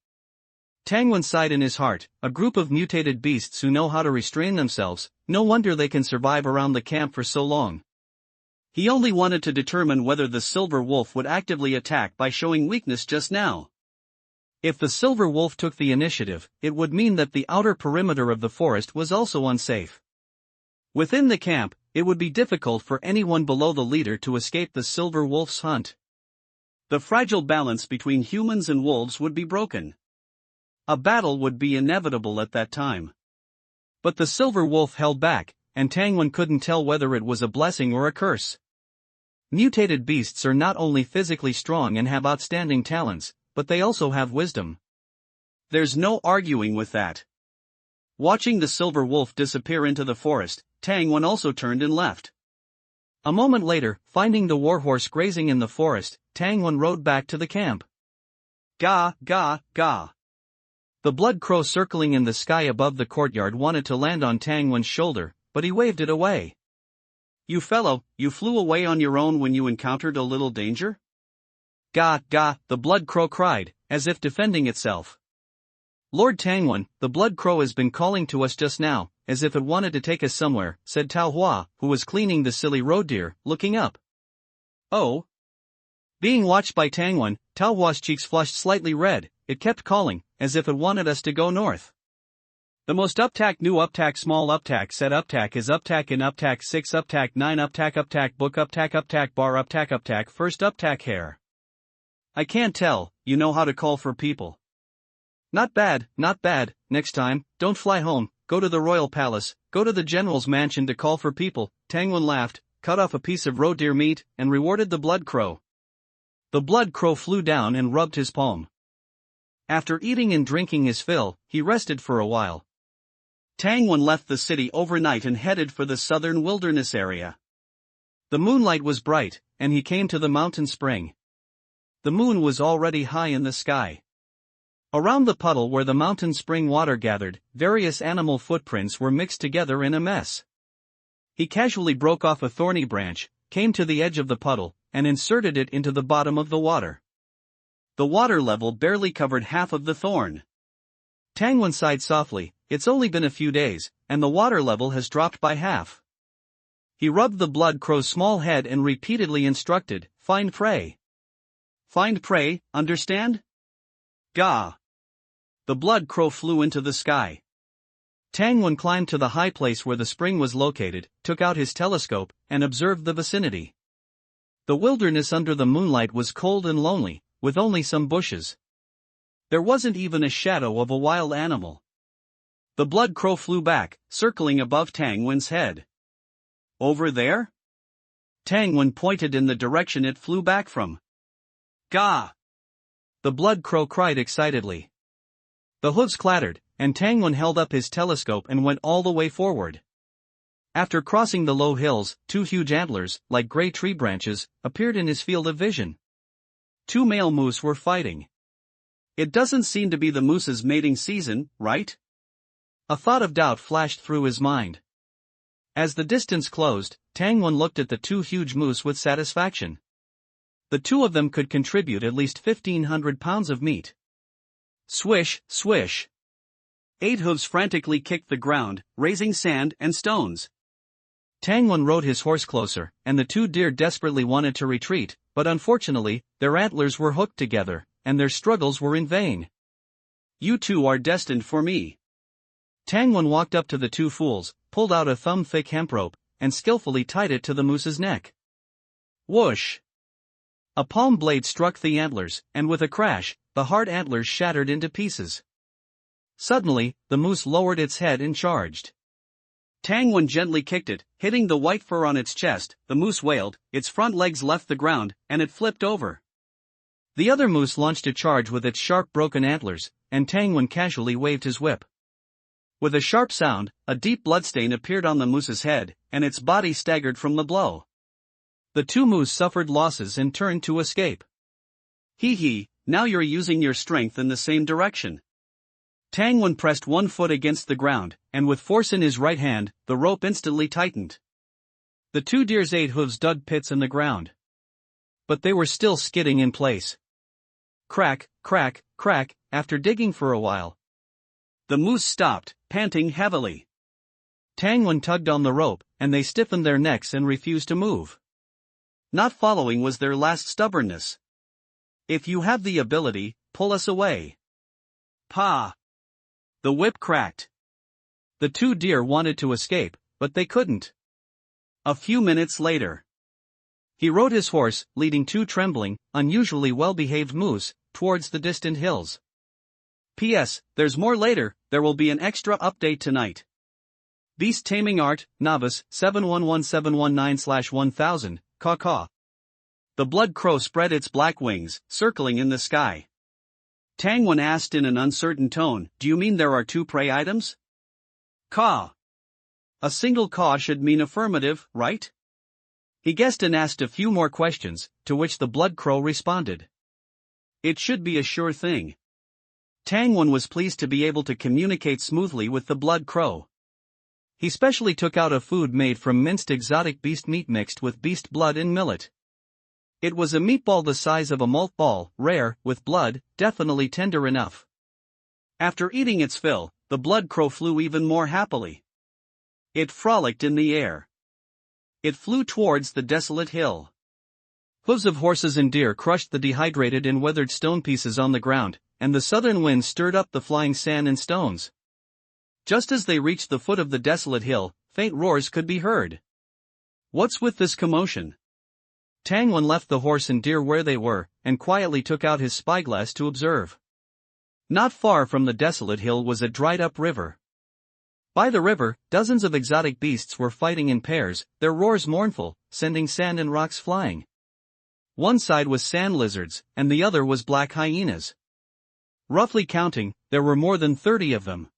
S1: Tangwen sighed in his heart, a group of mutated beasts who know how to restrain themselves, no wonder they can survive around the camp for so long.
S2: He only wanted to determine whether the silver wolf would actively attack by showing weakness just now.
S1: If the silver wolf took the initiative, it would mean that the outer perimeter of the forest was also unsafe. Within the camp, it would be difficult for anyone below the leader to escape the silver wolf's hunt.
S2: The fragile balance between humans and wolves would be broken. A battle would be inevitable at that time.
S1: But the silver wolf held back, and Tangwen couldn't tell whether it was a blessing or a curse. Mutated beasts are not only physically strong and have outstanding talents, but they also have wisdom.
S2: There's no arguing with that. Watching the silver wolf disappear into the forest, Tangwen also turned and left.
S1: A moment later, finding the warhorse grazing in the forest, Tangwen rode back to the camp.
S2: Ga, ga, ga.
S1: The blood crow circling in the sky above the courtyard wanted to land on Tangwen's shoulder, but he waved it away.
S2: You fellow, you flew away on your own when you encountered a little danger?
S1: Ga, ga, the blood crow cried, as if defending itself. Lord Tangwen, the blood crow has been calling to us just now, as if it wanted to take us somewhere, said Tao Hua, who was cleaning the silly road deer, looking up.
S2: Oh?
S1: Being watched by Tangwen, Tao Hua's cheeks flushed slightly red. It kept calling, as if it wanted us to go north.
S2: The most uptack new uptack small uptack set uptack is uptack in uptack 6 uptack 9 uptack book uptack bar uptack first uptack hair.
S1: I can't tell, you know how to call for people. Not bad, next time, don't fly home, go to the royal palace, go to the general's mansion to call for people. Tangwen laughed, cut off a piece of roe deer meat, and rewarded the blood crow. The blood crow flew down and rubbed his palm. After eating and drinking his fill, he rested for a while.
S2: Tangwen left the city overnight and headed for the southern wilderness area.
S1: The moonlight was bright, and he came to the mountain spring. The moon was already high in the sky. Around the puddle where the mountain spring water gathered, various animal footprints were mixed together in a mess. He casually broke off a thorny branch, came to the edge of the puddle, and inserted it into the bottom of the water. The water level barely covered half of the thorn. Tangwen sighed softly, it's only been a few days, and the water level has dropped by half. He rubbed the blood crow's small head and repeatedly instructed, find prey.
S2: Find prey, understand? Ga.
S1: The blood crow flew into the sky. Tangwen climbed to the high place where the spring was located, took out his telescope, and observed the vicinity. The wilderness under the moonlight was cold and lonely, with only some bushes. There wasn't even a shadow of a wild animal. The blood crow flew back, circling above Tangwen's head.
S2: Over there?
S1: Tangwen pointed in the direction it flew back from.
S2: Ga!
S1: The blood crow cried excitedly. The hooves clattered, and Tangwen held up his telescope and went all the way forward. After crossing the low hills, two huge antlers, like gray tree branches, appeared in his field of vision. Two male moose were fighting.
S2: It doesn't seem to be the moose's mating season, right?
S1: A thought of doubt flashed through his mind. As the distance closed, Tangwen looked at the two huge moose with satisfaction. The two of them could contribute at least 1,500 pounds of meat. Swish, swish.
S2: 8 hooves frantically kicked the ground, raising sand and stones.
S1: Tangwen rode his horse closer, and the two deer desperately wanted to retreat, but unfortunately, their antlers were hooked together, and their struggles were in vain.
S2: You two are destined for me.
S1: Tangwen walked up to the two fools, pulled out a thumb-thick hemp rope, and skillfully tied it to the moose's neck. Whoosh! A palm blade struck the antlers, and with a crash, the hard antlers shattered into pieces. Suddenly, the moose lowered its head and charged.
S2: Tangwen gently kicked it, hitting the white fur on its chest. The moose wailed, its front legs left the ground, and it flipped over.
S1: The other moose launched a charge with its sharp broken antlers, and Tangwen casually waved his whip. With a sharp sound, a deep bloodstain appeared on the moose's head, and its body staggered from the blow. The two moose suffered losses and turned to escape.
S2: Hee hee, now you're using your strength in the same direction. Tangwan pressed one foot against the ground, and with force in his right hand, the rope instantly tightened. The two deer's 8 hooves dug pits in the ground. But they were still skidding in place. Crack, crack, crack, after digging for a while. The moose stopped, panting heavily. Tangwan tugged on the rope, and they stiffened their necks and refused to move. Not following was their last stubbornness. If you have the ability, pull us away. Pa! The whip cracked. The two deer wanted to escape, but they couldn't. A few minutes later, he rode his horse, leading two trembling, unusually well-behaved moose, towards the distant hills. P.S. There's more later, there will be an extra update tonight. Beast Taming Art, Novice, 711719/1000, caw. The blood crow spread its black wings, circling in the sky. Tangwan asked in an uncertain tone, "Do you mean there are two prey items?" Caw. A single caw should mean affirmative, right? He guessed and asked a few more questions, to which the blood crow responded. It should be a sure thing. Tangwan was pleased to be able to communicate smoothly with the blood crow. He specially took out a food made from minced exotic beast meat mixed with beast blood and millet. It was a meatball the size of a malt ball, rare, with blood, definitely tender enough. After eating its fill, the blood crow flew even more happily. It frolicked in the air. It flew towards the desolate hill. Hooves of horses and deer crushed the dehydrated and weathered stone pieces on the ground, and the southern wind stirred up the flying sand and stones. Just as they reached the foot of the desolate hill, faint roars could be heard. What's with this commotion? Tangwan left the horse and deer where they were, and quietly took out his spyglass to observe. Not far from the desolate hill was a dried-up river. By the river, dozens of exotic beasts were fighting in pairs, their roars mournful, sending sand and rocks flying. One side was sand lizards, and the other was black hyenas. Roughly counting, there were more than 30 of them.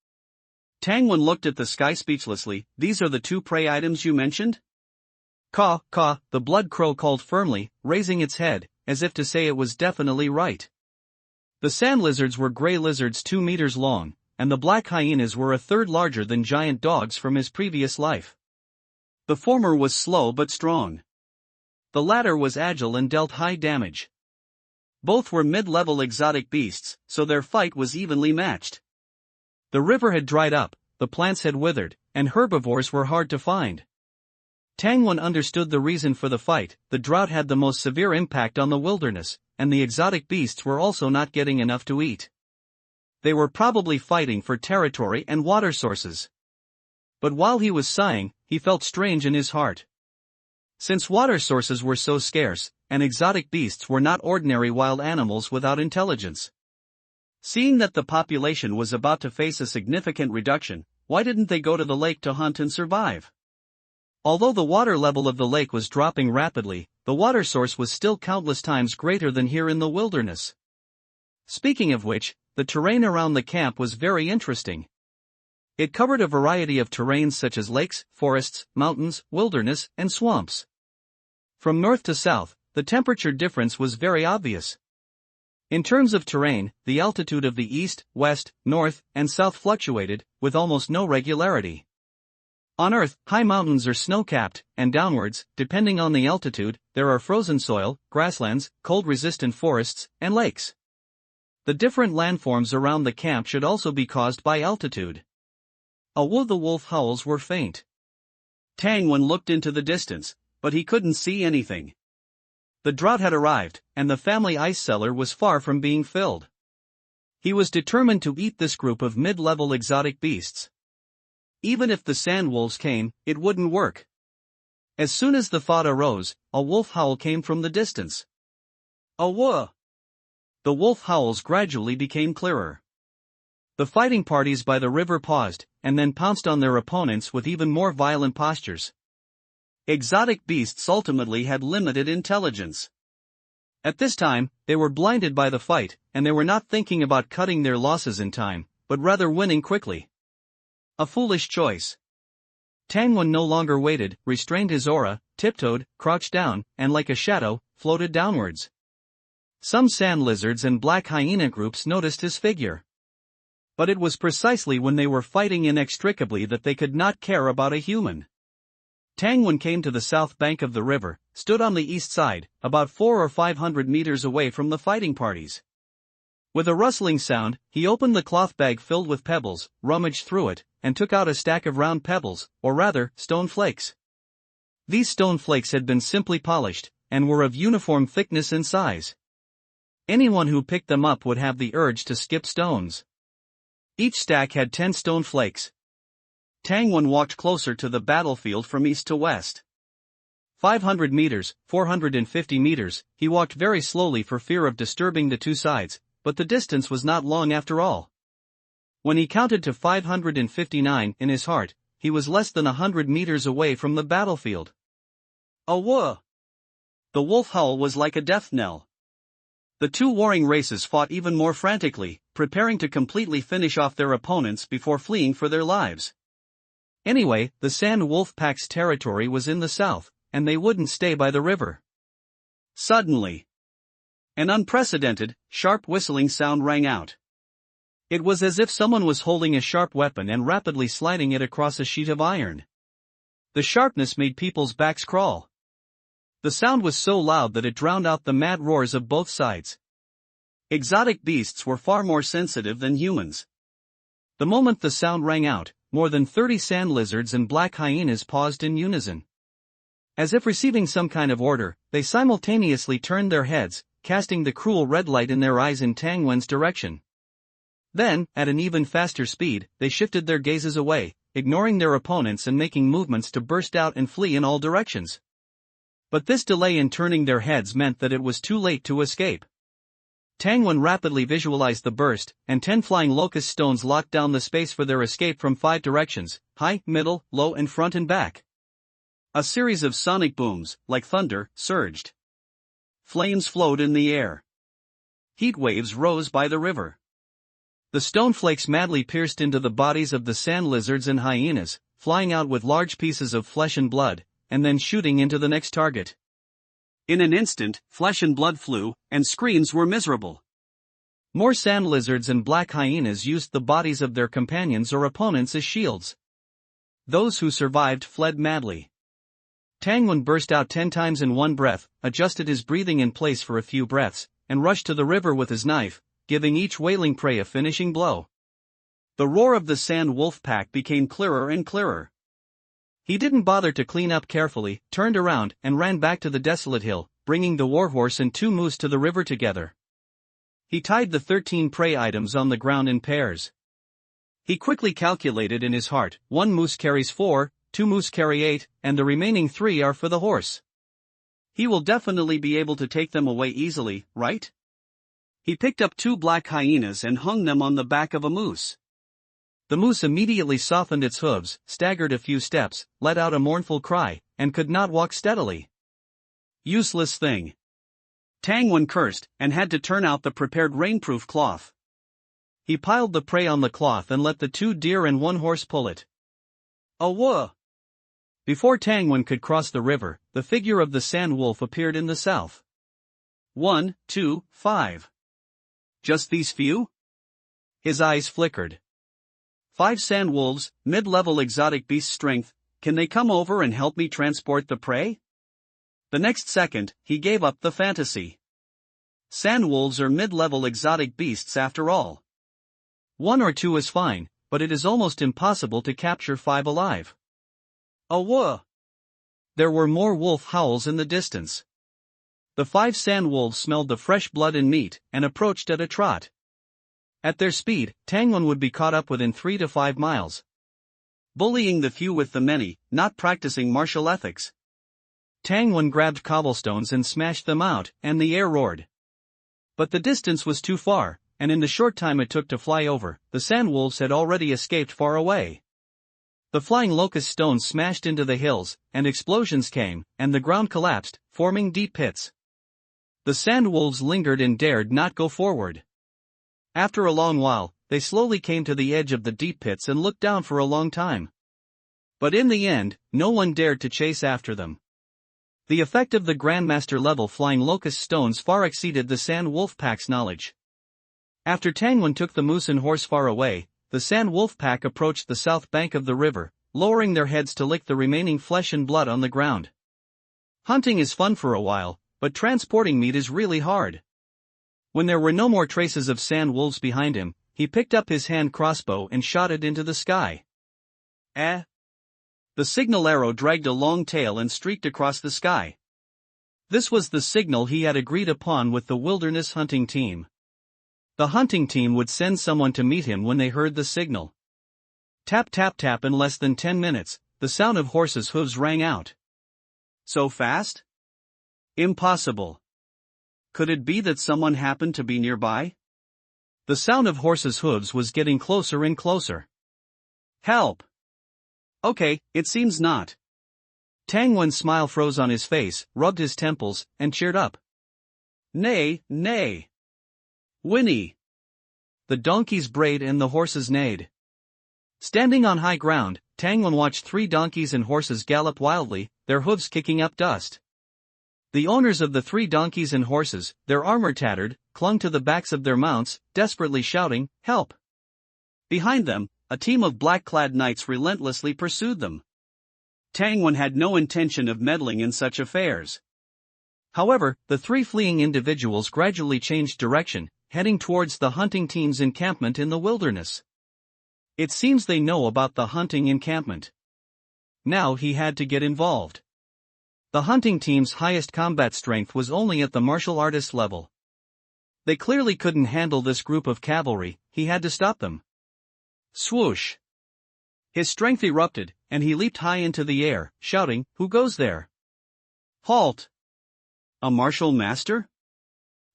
S2: Tangwan looked at the sky speechlessly. "These are the two prey items you mentioned?" Caw, caw, the blood crow called firmly, raising its head, as if to say it was definitely right. The sand lizards were gray lizards 2 meters long, and the black hyenas were a third larger than giant dogs from his previous life. The former was slow but strong. The latter was agile and dealt high damage. Both were mid-level exotic beasts, so their fight was evenly matched. The river had dried up, the plants had withered, and herbivores were hard to find. Tangwan understood the reason for the fight. The drought had the most severe impact on the wilderness, and the exotic beasts were also not getting enough to eat. They were probably fighting for territory and water sources. But while he was sighing, he felt strange in his heart. Since water sources were so scarce, and exotic beasts were not ordinary wild animals without intelligence. Seeing that the population was about to face a significant reduction, why didn't they go to the lake to hunt and survive? Although the water level of the lake was dropping rapidly, the water source was still countless times greater than here in the wilderness. Speaking of which, the terrain around the camp was very interesting. It covered a variety of terrains such as lakes, forests, mountains, wilderness, and swamps. From north to south, the temperature difference was very obvious. In terms of terrain, the altitude of the east, west, north, and south fluctuated, with almost no regularity. On Earth, high mountains are snow-capped, and downwards, depending on the altitude, there are frozen soil, grasslands, cold-resistant forests, and lakes. The different landforms around the camp should also be caused by altitude. The wolf howls were faint. Tangwan looked into the distance, but he couldn't see anything. The drought had arrived, and the family ice cellar was far from being filled. He was determined to eat this group of mid-level exotic beasts. Even if the sand wolves came, it wouldn't work. As soon as the thought arose, a wolf howl came from the distance. A woof! The wolf howls gradually became clearer. The fighting parties by the river paused, and then pounced on their opponents with even more violent postures. Exotic beasts ultimately had limited intelligence. At this time, they were blinded by the fight, and they were not thinking about cutting their losses in time, but rather winning quickly. A foolish choice. Tangwan no longer waited, restrained his aura, tiptoed, crouched down, and like a shadow, floated downwards. Some sand lizards and black hyena groups noticed his figure. But it was precisely when they were fighting inextricably that they could not care about a human. Tangwen came to the south bank of the river, stood on the east side, about 400 or 500 meters away from the fighting parties. With a rustling sound, he opened the cloth bag filled with pebbles, rummaged through it, and took out a stack of round pebbles, or rather, stone flakes. These stone flakes had been simply polished, and were of uniform thickness and size. Anyone who picked them up would have the urge to skip stones. Each stack had 10 stone flakes. Tangwen walked closer to the battlefield from east to west. 500 meters, 450 meters, he walked very slowly for fear of disturbing the two sides, but the distance was not long after all. When he counted to 559 in his heart, he was less than 100 meters away from the battlefield. Awooh! The wolf howl was like a death knell. The two warring races fought even more frantically, preparing to completely finish off their opponents before fleeing for their lives. Anyway, the Sand Wolf Pack's territory was in the south, and they wouldn't stay by the river. Suddenly, an unprecedented, sharp whistling sound rang out. It was as if someone was holding a sharp weapon and rapidly sliding it across a sheet of iron. The sharpness made people's backs crawl. The sound was so loud that it drowned out the mad roars of both sides. Exotic beasts were far more sensitive than humans. The moment the sound rang out, more than 30 sand lizards and black hyenas paused in unison. As if receiving some kind of order, they simultaneously turned their heads, casting the cruel red light in their eyes in Tangwen's direction. Then, at an even faster speed, they shifted their gazes away, ignoring their opponents and making movements to burst out and flee in all directions. But this delay in turning their heads meant that it was too late to escape. Tangwen rapidly visualized the burst, and 10 flying locust stones locked down the space for their escape from 5 directions: high, middle, low and front and back. A series of sonic booms, like thunder, surged. Flames flowed in the air. Heat waves rose by the river. The stone flakes madly pierced into the bodies of the sand lizards and hyenas, flying out with large pieces of flesh and blood, and then shooting into the next target. In an instant, flesh and blood flew, and screams were miserable. More sand lizards and black hyenas used the bodies of their companions or opponents as shields. Those who survived fled madly. Tangwen burst out 10 times in one breath, adjusted his breathing in place for a few breaths, and rushed to the river with his knife, giving each wailing prey a finishing blow. The roar of the Sand Wolf Pack became clearer and clearer. He didn't bother to clean up carefully, turned around, and ran back to the desolate hill, bringing the warhorse and 2 moose to the river together. He tied the 13 prey items on the ground in pairs. He quickly calculated in his heart, 1 moose carries 4, 2 moose carry 8, and the remaining 3 are for the horse. He will definitely be able to take them away easily, right? He picked up 2 black hyenas and hung them on the back of a moose. The moose immediately softened its hooves, staggered a few steps, let out a mournful cry, and could not walk steadily. Useless thing. Tangwen cursed, and had to turn out the prepared rainproof cloth. He piled the prey on the cloth and let the 2 deer and 1 horse pull it. Awooh! Before Tangwen could cross the river, the figure of the sand wolf appeared in the south. 1, 2, 5. Just these few? His eyes flickered. 5 sand wolves, mid-level exotic beast strength, can they come over and help me transport the prey? The next second, he gave up the fantasy. Sand wolves are mid-level exotic beasts after all. 1 or 2 is fine, but it is almost impossible to capture 5 alive. Awooh! There were more wolf howls in the distance. The 5 sand wolves smelled the fresh blood and meat, and approached at a trot. At their speed, Tangwen would be caught up within 3 to 5 miles. Bullying the few with the many, not practicing martial ethics. Tangwen grabbed cobblestones and smashed them out, and the air roared. But the distance was too far, and in the short time it took to fly over, the sand wolves had already escaped far away. The flying locust stones smashed into the hills, and explosions came, and the ground collapsed, forming deep pits. The sand wolves lingered and dared not go forward. After a long while, they slowly came to the edge of the deep pits and looked down for a long time. But in the end, no one dared to chase after them. The effect of the Grandmaster level flying locust stones far exceeded the Sand Wolf Pack's knowledge.
S1: After Tangwan took the moose and horse far away, the Sand Wolf pack approached the south bank of the river, lowering their heads to lick the remaining flesh and blood on the ground. Hunting is fun for a while, but transporting meat is really hard. When there were no more traces of sand wolves behind him, he picked up his hand crossbow and shot it into the sky. The signal arrow dragged a long tail and streaked across the sky. This was the signal he had agreed upon with the wilderness hunting team. The hunting team would send someone to meet him when they heard the signal. Tap tap tap. In less than 10 minutes, the sound of horses' hooves rang out.
S2: So fast? Impossible. Could it be that someone happened to be nearby?
S1: The sound of horses' hooves was getting closer and closer.
S2: Help! Okay, it seems not.
S1: Tangwan's smile froze on his face, rubbed his temples, and cheered up.
S2: Nay, nay. Whinny.
S1: The donkeys brayed and the horses neighed. Standing on high ground, Tangwan watched 3 donkeys and horses gallop wildly, their hooves kicking up dust. The owners of the 3 donkeys and horses, their armor tattered, clung to the backs of their mounts, desperately shouting, "Help!"
S2: Behind them, a team of black-clad knights relentlessly pursued them. Tangwan had no intention of meddling in such affairs.
S1: However, the 3 fleeing individuals gradually changed direction, heading towards the hunting team's encampment in the wilderness. It seems they know about the hunting encampment. Now he had to get involved. The hunting team's highest combat strength was only at the martial artist level. They clearly couldn't handle this group of cavalry, he had to stop them. Swoosh! His strength erupted, and he leaped high into the air, shouting, "Who goes there?"
S2: Halt! A martial master?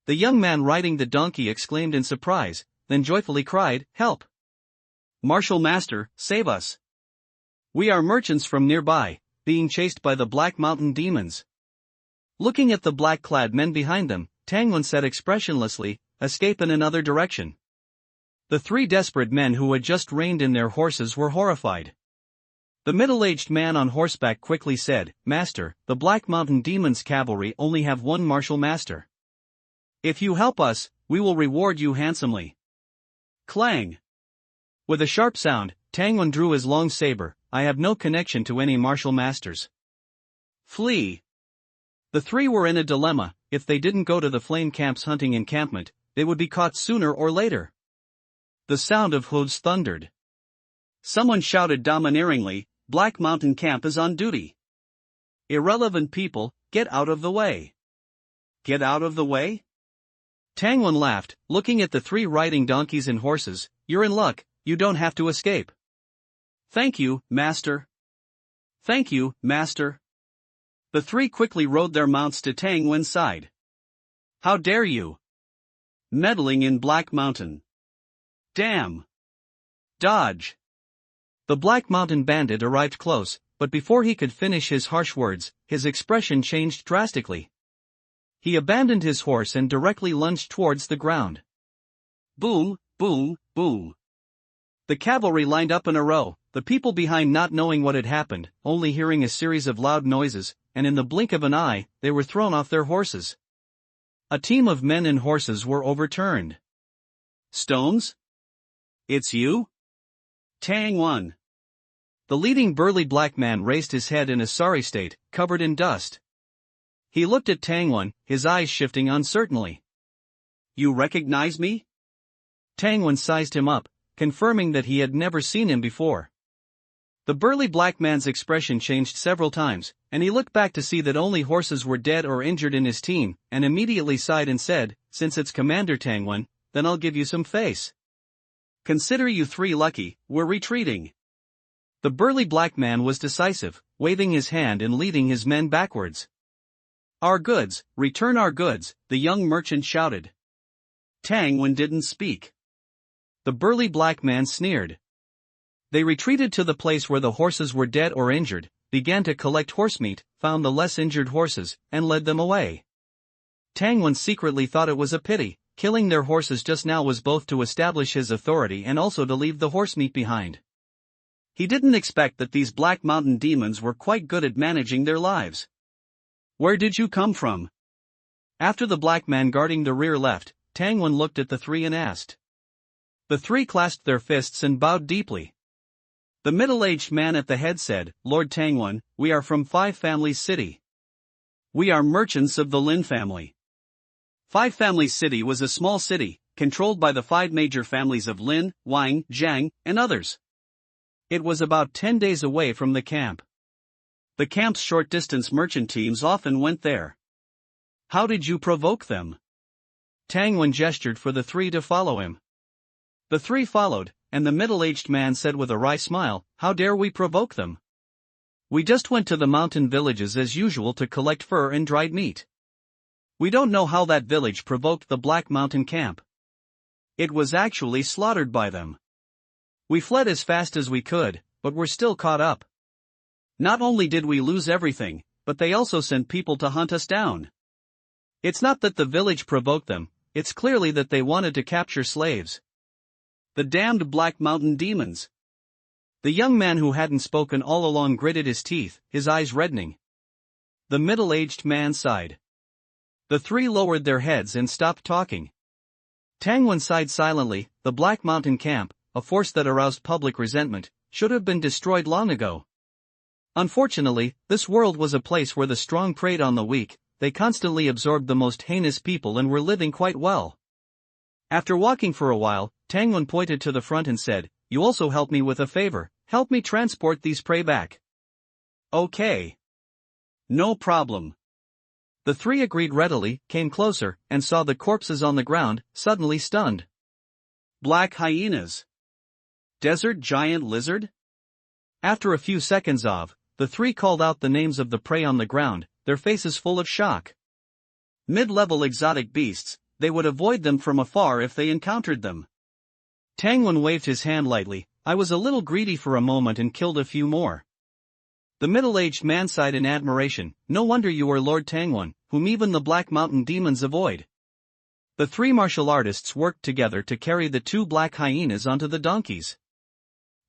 S1: The young man riding the donkey exclaimed in surprise, then joyfully cried, "Help!
S2: Martial master, save us!
S1: We are merchants from nearby, being chased by the Black Mountain demons." Looking at the black-clad men behind them, Tangwan said expressionlessly, "Escape in another direction." The 3 desperate men who had just reined in their horses were horrified. The middle-aged man on horseback quickly said, "Master, the Black Mountain demons' cavalry only have 1 martial master. If you help us, we will reward you handsomely."
S2: Clang!
S1: With a sharp sound, Tangwan drew his long saber. "I have no connection to any martial masters."
S2: Flee!
S1: The 3 were in a dilemma. If they didn't go to the Flame Camp's hunting encampment, they would be caught sooner or later. The sound of hooves thundered.
S2: Someone shouted domineeringly, "Black Mountain Camp is on duty. Irrelevant people, get out of the way." Get out of the way?
S1: Tangwan laughed, looking at the 3 riding donkeys and horses. "You're in luck, you don't have to escape."
S2: Thank you, master. Thank you, master. The 3 quickly rode their mounts to Tangwan's side. How dare you? Meddling in Black Mountain. Damn. Dodge.
S1: The Black Mountain bandit arrived close, but before he could finish his harsh words, his expression changed drastically. He abandoned his horse and directly lunged towards the ground.
S2: Boom, boom, boom.
S1: The cavalry lined up in a row, the people behind not knowing what had happened, only hearing a series of loud noises, and in the blink of an eye, they were thrown off their horses. A team of men and horses were overturned.
S2: Stones? It's you? Tangwan.
S1: The leading burly black man raised his head in a sorry state, covered in dust. He looked at Tangwan, his eyes shifting uncertainly.
S2: You recognize me?
S1: Tangwan sized him up, confirming that he had never seen him before. The burly black man's expression changed several times, and he looked back to see that only horses were dead or injured in his team, and immediately sighed and said, "Since it's Commander Tangwan, then I'll give you some face.
S2: Consider you 3 lucky, we're retreating."
S1: The burly black man was decisive, waving his hand and leading his men backwards. "Our goods, return our goods," the young merchant shouted.
S2: Tangwan didn't speak.
S1: The burly black man sneered. They retreated to the place where the horses were dead or injured, began to collect horsemeat, found the less injured horses, and led them away. Tangwan secretly thought it was a pity. Killing their horses just now was both to establish his authority and also to leave the horsemeat behind. He didn't expect that these Black Mountain demons were quite good at managing their lives.
S2: "Where did you come from?"
S1: After the black man guarding the rear left, Tangwan looked at the 3 and asked. The three clasped their fists and bowed deeply.
S2: The middle-aged man at the head said, "Lord Tangwon, we are from Five Families City. We are merchants of the Lin family." Five Families City was a small city, controlled by the five major families of Lin, Wang, Zhang, and others. It was about 10 days away from the camp. The camp's short-distance merchant teams often went there.
S1: "How did you provoke them?" Tangwon gestured for the three to follow him. The three followed, and the middle-aged man said with a wry smile, "How dare we provoke them? We just went to the mountain villages as usual to collect fur and dried meat. We don't know how that village provoked the Black Mountain camp. It was actually slaughtered by them. We fled as fast as we could, but we're still caught up. Not only did we lose everything, but they also sent people to hunt us down. It's not that the village provoked them, it's clearly that they wanted to capture slaves. The damned Black Mountain demons." The young man who hadn't spoken all along gritted his teeth, his eyes reddening. The middle-aged man sighed. The three lowered their heads and stopped talking. Tangwon sighed silently. The Black Mountain camp, a force that aroused public resentment, should have been destroyed long ago. Unfortunately, this world was a place where the strong preyed on the weak. They constantly absorbed the most heinous people and were living quite well. After walking for a while, Tangwon pointed to the front and said, "You also help me with a favor, help me transport these prey back."
S2: "Okay. No problem."
S1: The three agreed readily, came closer, and saw the corpses on the ground, suddenly stunned.
S2: Black hyenas. Desert giant lizard?
S1: After a few seconds the three called out the names of the prey on the ground, their faces full of shock.
S2: Mid-level exotic beasts, they would avoid them from afar if they encountered them.
S1: Tangwon waved his hand lightly. "I was a little greedy for a moment and killed a few more." The middle-aged man sighed in admiration. "No wonder you are Lord Tangwon, whom even the Black Mountain demons avoid." The three martial artists worked together to carry the two black hyenas onto the donkeys.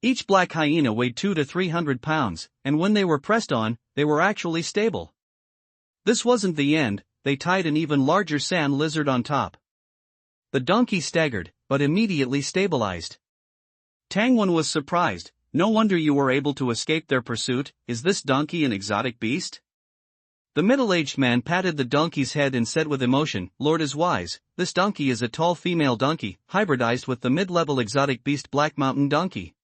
S1: Each black hyena weighed 200 to 300 pounds, and when they were pressed on, they were actually stable. This wasn't the end, they tied an even larger sand lizard on top. The donkey staggered, but immediately stabilized.
S2: Tangwon was surprised. "No wonder you were able to escape their pursuit. Is this donkey an exotic beast?"
S1: The middle-aged man patted the donkey's head and said with emotion, "Lord is wise, this donkey is a tall female donkey, hybridized with the mid-level exotic beast Black Mountain donkey.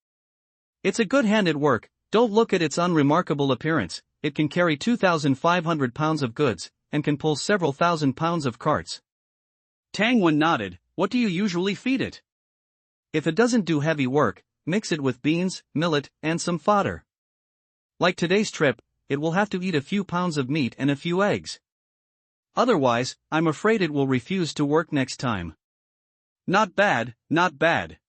S1: It's a good hand at work. Don't look at its unremarkable appearance, it can carry 2,500 pounds of goods, and can pull several thousand pounds of carts."
S2: Tangwon nodded. "What do you usually feed it?"
S1: "If it doesn't do heavy work, mix it with beans, millet, and some fodder. Like today's trip, it will have to eat a few pounds of meat and a few eggs. Otherwise, I'm afraid it will refuse to work next time."
S2: "Not bad, not bad."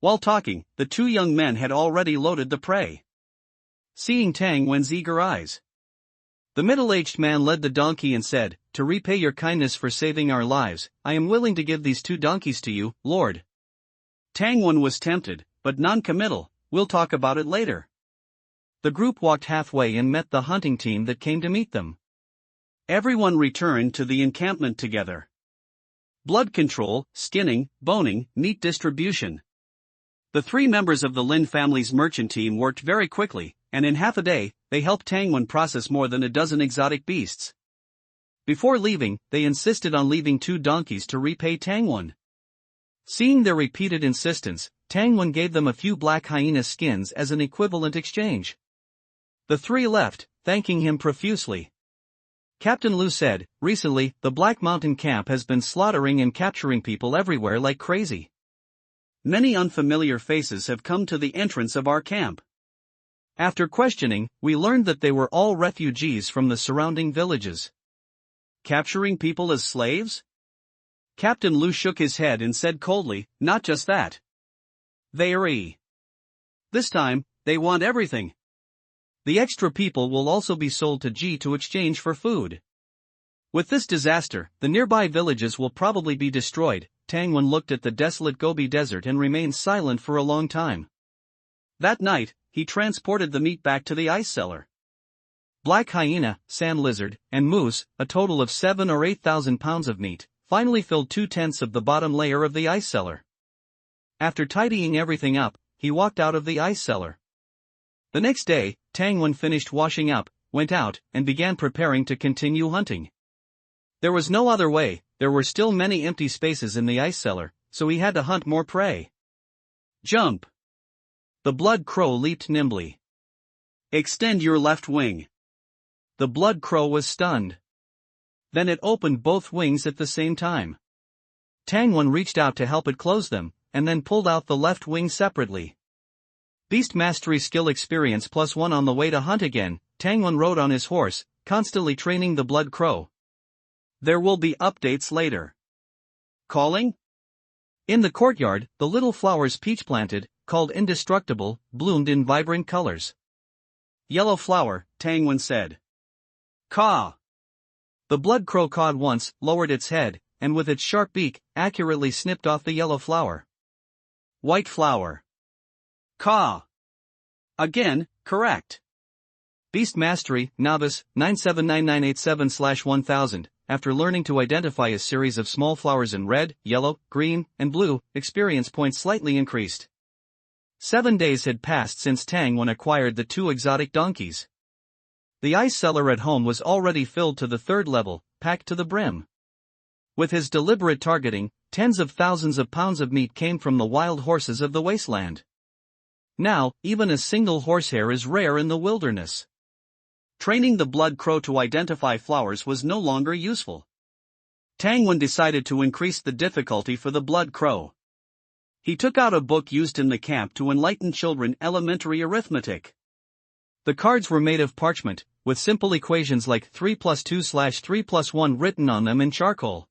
S2: While talking, the two young men had already loaded the prey.
S1: Seeing Tangwon's eager eyes, the middle-aged man led the donkey and said, "To repay your kindness for saving our lives, I am willing to give these two donkeys to you, Lord."
S2: Tangwon was tempted, but non-committal. "We'll talk about it later."
S1: The group walked halfway and met the hunting team that came to meet them.
S2: Everyone returned to the encampment together. Blood control, skinning, boning, meat distribution. The three members of the Lin family's merchant team worked very quickly, and in half a day, they helped Tangwon process more than a dozen exotic beasts. Before leaving, they insisted on leaving two donkeys to repay Tangwon. Seeing their repeated insistence, Tangwon gave them a few black hyena skins as an equivalent exchange. The three left, thanking him profusely. Captain Lu said, "Recently, the Black Mountain camp has been slaughtering and capturing people everywhere like crazy. Many unfamiliar faces have come to the entrance of our camp.
S1: After questioning, we learned that they were all refugees from the surrounding villages."
S2: "Capturing people as slaves?" Captain Lu shook his head and said coldly, "Not just that. This time, they want everything.
S1: The extra people will also be sold to G to exchange for food. With this disaster, the nearby villages will probably be destroyed." Tangwon looked at the desolate Gobi Desert and remained silent for a long time.
S2: That night, he transported the meat back to the ice cellar.
S1: Black hyena, sand lizard, and moose, a total of 7,000 or 8,000 pounds of meat, finally filled 2/10 of the bottom layer of the ice cellar. After tidying everything up, he walked out of the ice cellar. The next day, Tangwen finished washing up, went out, and began preparing to continue hunting. There was no other way, there were still many empty spaces in the ice cellar, so he had to hunt more prey.
S2: Jump!
S1: The blood crow leaped nimbly.
S2: Extend your left wing.
S1: The blood crow was stunned. Then it opened both wings at the same time. Tangwen reached out to help it close them, and then pulled out the left wing separately. Beast mastery skill experience +1 on the way to hunt again. Tangwen rode on his horse, constantly training the blood crow.
S2: There will be updates later. Calling?
S1: In the courtyard, the little flowers Peach planted, called Indestructible, bloomed in vibrant colors.
S2: Yellow flower, Tangwen said. Caw!
S1: The blood crow cawed once, lowered its head, and with its sharp beak, accurately snipped off the yellow flower.
S2: White flower. Caw! Again, correct.
S1: Beast Mastery, Novice, 979987/1000. After learning to identify a series of small flowers in red, yellow, green, and blue, experience points slightly increased. 7 days had passed since Tangwen acquired the 2 exotic donkeys. The ice cellar at home was already filled to the 3rd level, packed to the brim. With his deliberate targeting, tens of thousands of pounds of meat came from the wild horses of the wasteland. Now, even a single horsehair is rare in the wilderness.
S2: Training the blood crow to identify flowers was no longer useful. Tangwen decided to increase the difficulty for the blood crow. He took out a book used in the camp to enlighten children elementary arithmetic.
S1: The cards were made of parchment, with simple equations like 3+2/3+1 written on them in charcoal.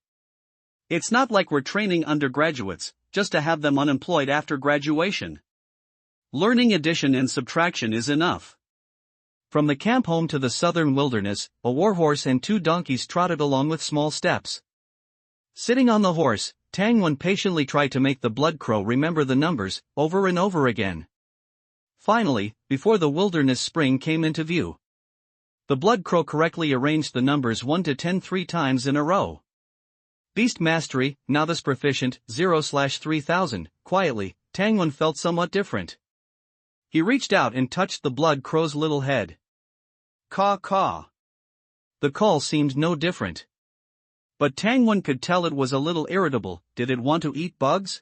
S2: It's not like we're training undergraduates, just to have them unemployed after graduation. Learning addition and subtraction is enough.
S1: From the camp home to the southern wilderness, a warhorse and 2 donkeys trotted along with small steps. Sitting on the horse, Tangwen patiently tried to make the blood crow remember the numbers, over and over again. Finally, before the wilderness spring came into view, the blood crow correctly arranged the numbers 1 to 10 3 times in a row. Beast Mastery, Novice Proficient, 0/3000. Quietly, Tangwen felt somewhat different. He reached out and touched the blood crow's little head.
S2: Caw caw.
S1: The call seemed no different.
S2: But Tangwen could tell it was a little irritable. Did it want to eat bugs?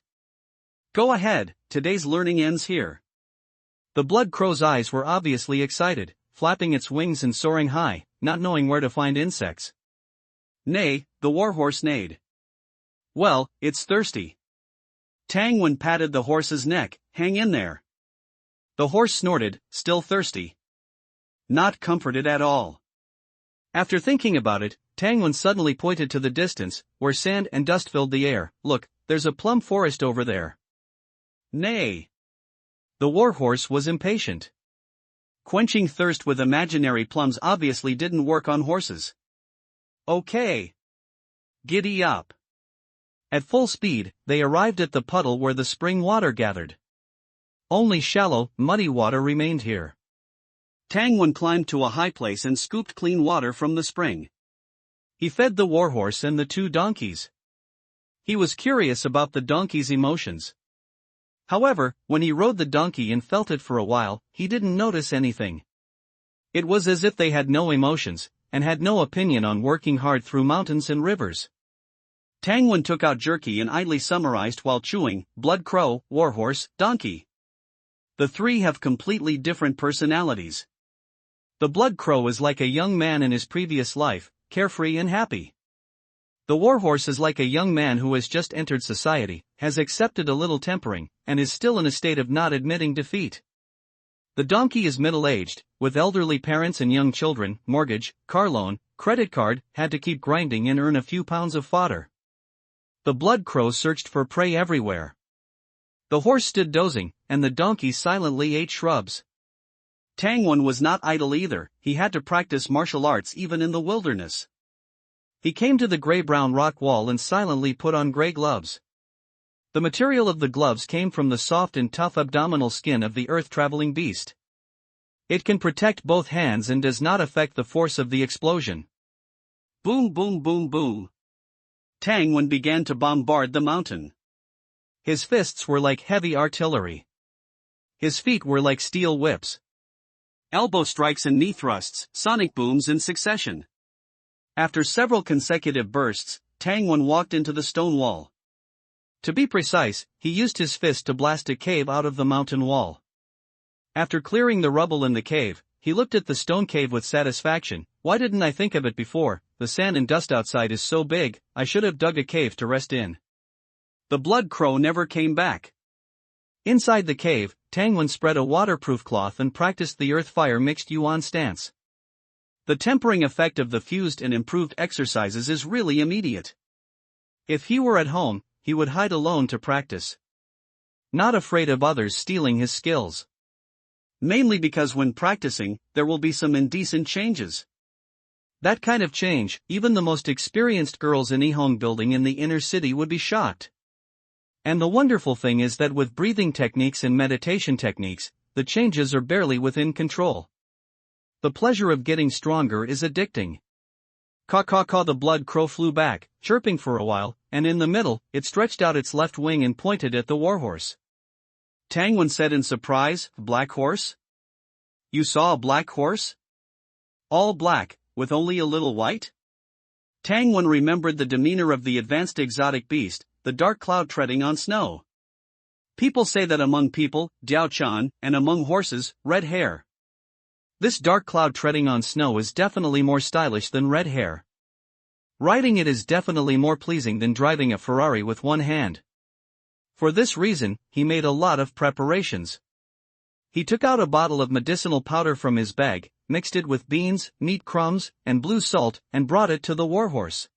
S2: Go ahead, today's learning ends here.
S1: The blood crow's eyes were obviously excited, flapping its wings and soaring high, not knowing where to find insects.
S2: Neigh, the warhorse neighed. Well, it's thirsty. Tangwen patted the horse's neck. Hang in there. The horse snorted, still thirsty. Not comforted at all.
S1: After thinking about it, Tangwen suddenly pointed to the distance, where sand and dust filled the air. Look, there's a plum forest over there.
S2: Neigh.
S1: The warhorse was impatient.
S2: Quenching thirst with imaginary plums obviously didn't work on horses. Okay. Giddy up.
S1: At full speed, they arrived at the puddle where the spring water gathered. Only shallow, muddy water remained here.
S2: Tangwen climbed to a high place and scooped clean water from the spring.
S1: He fed the warhorse and the 2 donkeys. He was curious about the donkey's emotions. However, when he rode the donkey and felt it for a while, he didn't notice anything. It was as if they had no emotions, and had no opinion on working hard through mountains and rivers.
S2: Tangwen took out jerky and idly summarized while chewing: blood crow, warhorse, donkey. The 3 have completely different personalities.
S1: The blood crow is like a young man in his previous life, carefree and happy. The warhorse is like a young man who has just entered society, has accepted a little tempering, and is still in a state of not admitting defeat. The donkey is middle-aged, with elderly parents and young children, mortgage, car loan, credit card, had to keep grinding and earn a few pounds of fodder. The blood crow searched for prey everywhere. The horse stood dozing, and the donkey silently ate shrubs.
S2: Tangwen was not idle either. He had to practice martial arts even in the wilderness.
S1: He came to the gray-brown rock wall and silently put on gray gloves. The material of the gloves came from the soft and tough abdominal skin of the earth-traveling beast. It can protect both hands and does not affect the force of the explosion.
S2: Boom boom boom boom. Tangwen began to bombard the mountain.
S1: His fists were like heavy artillery. His feet were like steel whips.
S2: Elbow strikes and knee thrusts, sonic booms in succession. After several consecutive bursts, Tangwon walked into the stone wall.
S1: To be precise, he used his fist to blast a cave out of the mountain wall. After clearing the rubble in the cave, he looked at the stone cave with satisfaction. Why didn't I think of it before? The sand and dust outside is so big, I should have dug a cave to rest in.
S2: The blood crow never came back.
S1: Inside the cave, Tangwon spread a waterproof cloth and practiced the earth-fire mixed yuan stance. The tempering effect of the fused and improved exercises is really immediate. If he were at home, he would hide alone to practice. Not afraid of others stealing his skills.
S2: Mainly because when practicing, there will be some indecent changes.
S1: That kind of change, even the most experienced girls in Ihong building in the inner city would be shocked. And the wonderful thing is that with breathing techniques and meditation techniques, the changes are barely within control. The pleasure of getting stronger is addicting. Caw, the blood crow flew back, chirping for a while, and in the middle, it stretched out its left wing and pointed at the warhorse.
S2: Tangwon said in surprise, "Black horse? You saw a black horse? All black, with only a little white?" Tangwon remembered the demeanor of the advanced exotic beast, the dark cloud treading on snow. People say that among people, Diao Chan, and among horses, red hair.
S1: This dark cloud treading on snow is definitely more stylish than red hair. Riding it is definitely more pleasing than driving a Ferrari with one hand. For this reason, he made a lot of preparations. He took out a bottle of medicinal powder from his bag, mixed it with beans, meat crumbs, and blue salt, and brought it to the warhorse.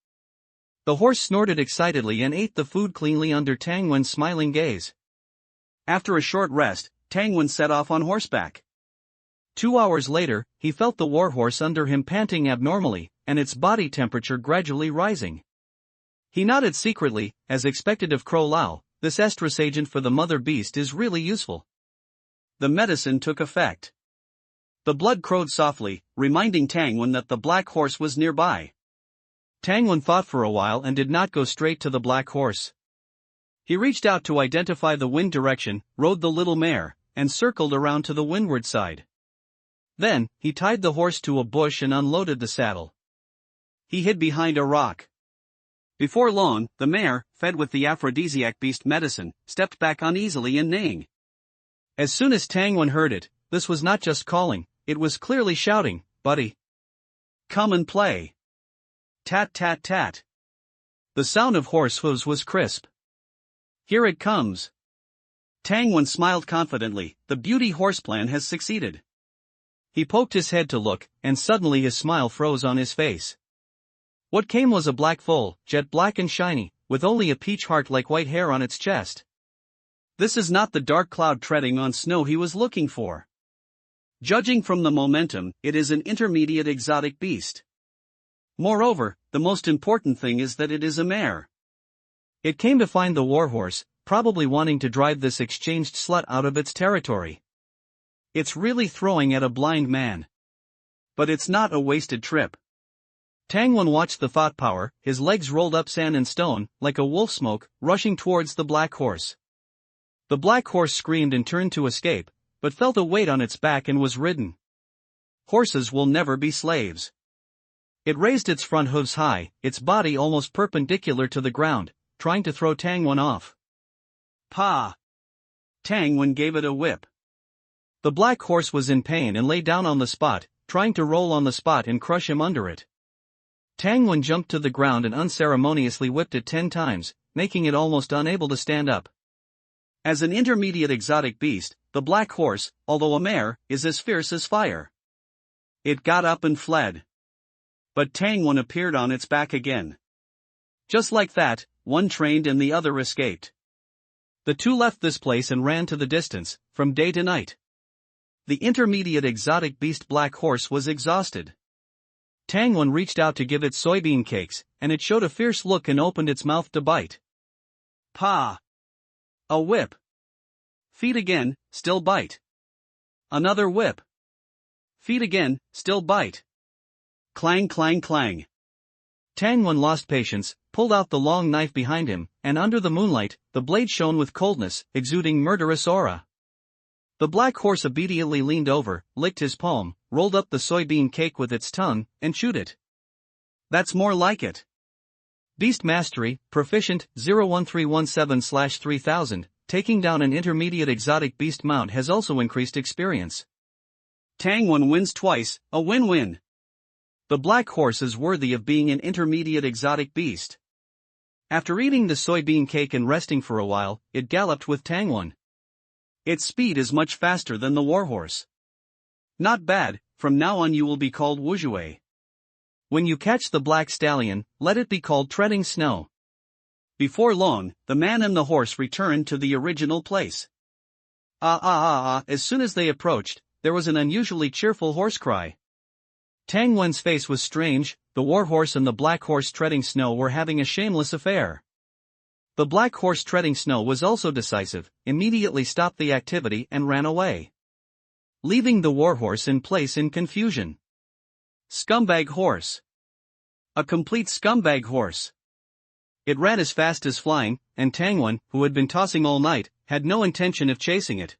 S1: The horse snorted excitedly and ate the food cleanly under Tangwon's smiling gaze.
S2: After a short rest, Tangwon set off on horseback.
S1: 2 hours later, he felt the warhorse under him panting abnormally, and its body temperature gradually rising. He nodded secretly, as expected of Crow Lao. This estrus agent for the mother beast is really useful.
S2: The medicine took effect. The blood crowed softly, reminding Tangwon that the black horse was nearby.
S1: Tangwon thought for a while and did not go straight to the black horse. He reached out to identify the wind direction, rode the little mare, and circled around to the windward side. Then, he tied the horse to a bush and unloaded the saddle.
S2: He hid behind a rock. Before long, the mare, fed with the aphrodisiac beast medicine, stepped back uneasily and neighing.
S1: As soon as Tangwon heard it, this was not just calling, it was clearly shouting, "Buddy,
S2: come and play." Tat tat tat.
S1: The sound of horse hooves was crisp.
S2: Here it comes. Tangwon smiled confidently, the beauty horse plan has succeeded.
S1: He poked his head to look, and suddenly his smile froze on his face. What came was a black foal, jet black and shiny, with only a peach heart-like white hair on its chest.
S2: This is not the dark cloud treading on snow he was looking for. Judging from the momentum, it is an intermediate exotic beast. Moreover, the most important thing is that it is a mare.
S1: It came to find the warhorse, probably wanting to drive this exchanged slut out of its territory. It's really throwing at a blind man.
S2: But it's not a wasted trip.
S1: Tangwon watched the thought power, his legs rolled up sand and stone, like a wolf smoke, rushing towards the black horse. The black horse screamed and turned to escape, but felt a weight on its back and was ridden. Horses will never be slaves. It raised its front hooves high, its body almost perpendicular to the ground, trying to throw Tangwon off.
S2: Pa! Tangwon gave it a whip.
S1: The black horse was in pain and lay down on the spot, trying to roll on the spot and crush him under it. Tangwon jumped to the ground and unceremoniously whipped it 10 times, making it almost unable to stand up.
S2: As an intermediate exotic beast, the black horse, although a mare, is as fierce as fire. It got up and fled. But Tangwon appeared on its back again. Just like that, one trained and the other escaped.
S1: The two left this place and ran to the distance, from day to night. The intermediate exotic beast black horse was exhausted. Tangwon reached out to give it soybean cakes, and it showed a fierce look and opened its mouth to bite.
S2: Pa! A whip. Feed again, still bite. Another whip. Feed again, still bite. Clang clang clang.
S1: Tangwon lost patience, pulled out the long knife behind him, and under the moonlight, the blade shone with coldness, exuding murderous aura. The black horse immediately leaned over, licked his palm, rolled up the soybean cake with its tongue, and chewed it.
S2: That's more like it.
S1: Beast Mastery, Proficient, 01317/3000, taking down an intermediate exotic beast mount has also increased experience.
S2: Tangwon wins twice, a win-win.
S1: The black horse is worthy of being an intermediate exotic beast. After eating the soybean cake and resting for a while, it galloped with Tangwon.
S2: Its speed is much faster than the warhorse. Not bad, from now on you will be called Wuzhuai.
S1: When you catch the black stallion, let it be called Treading Snow.
S2: Before long, the man and the horse returned to the original place. As soon as they approached, there was an unusually cheerful horse cry.
S1: Tangwen's face was strange. The warhorse and the black horse treading snow were having a shameless affair. The black horse treading snow was also decisive, immediately stopped the activity and ran away, leaving the warhorse in place in confusion.
S2: Scumbag horse. A complete scumbag horse.
S1: It ran as fast as flying, and Tangwen, who had been tossing all night, had no intention of chasing it.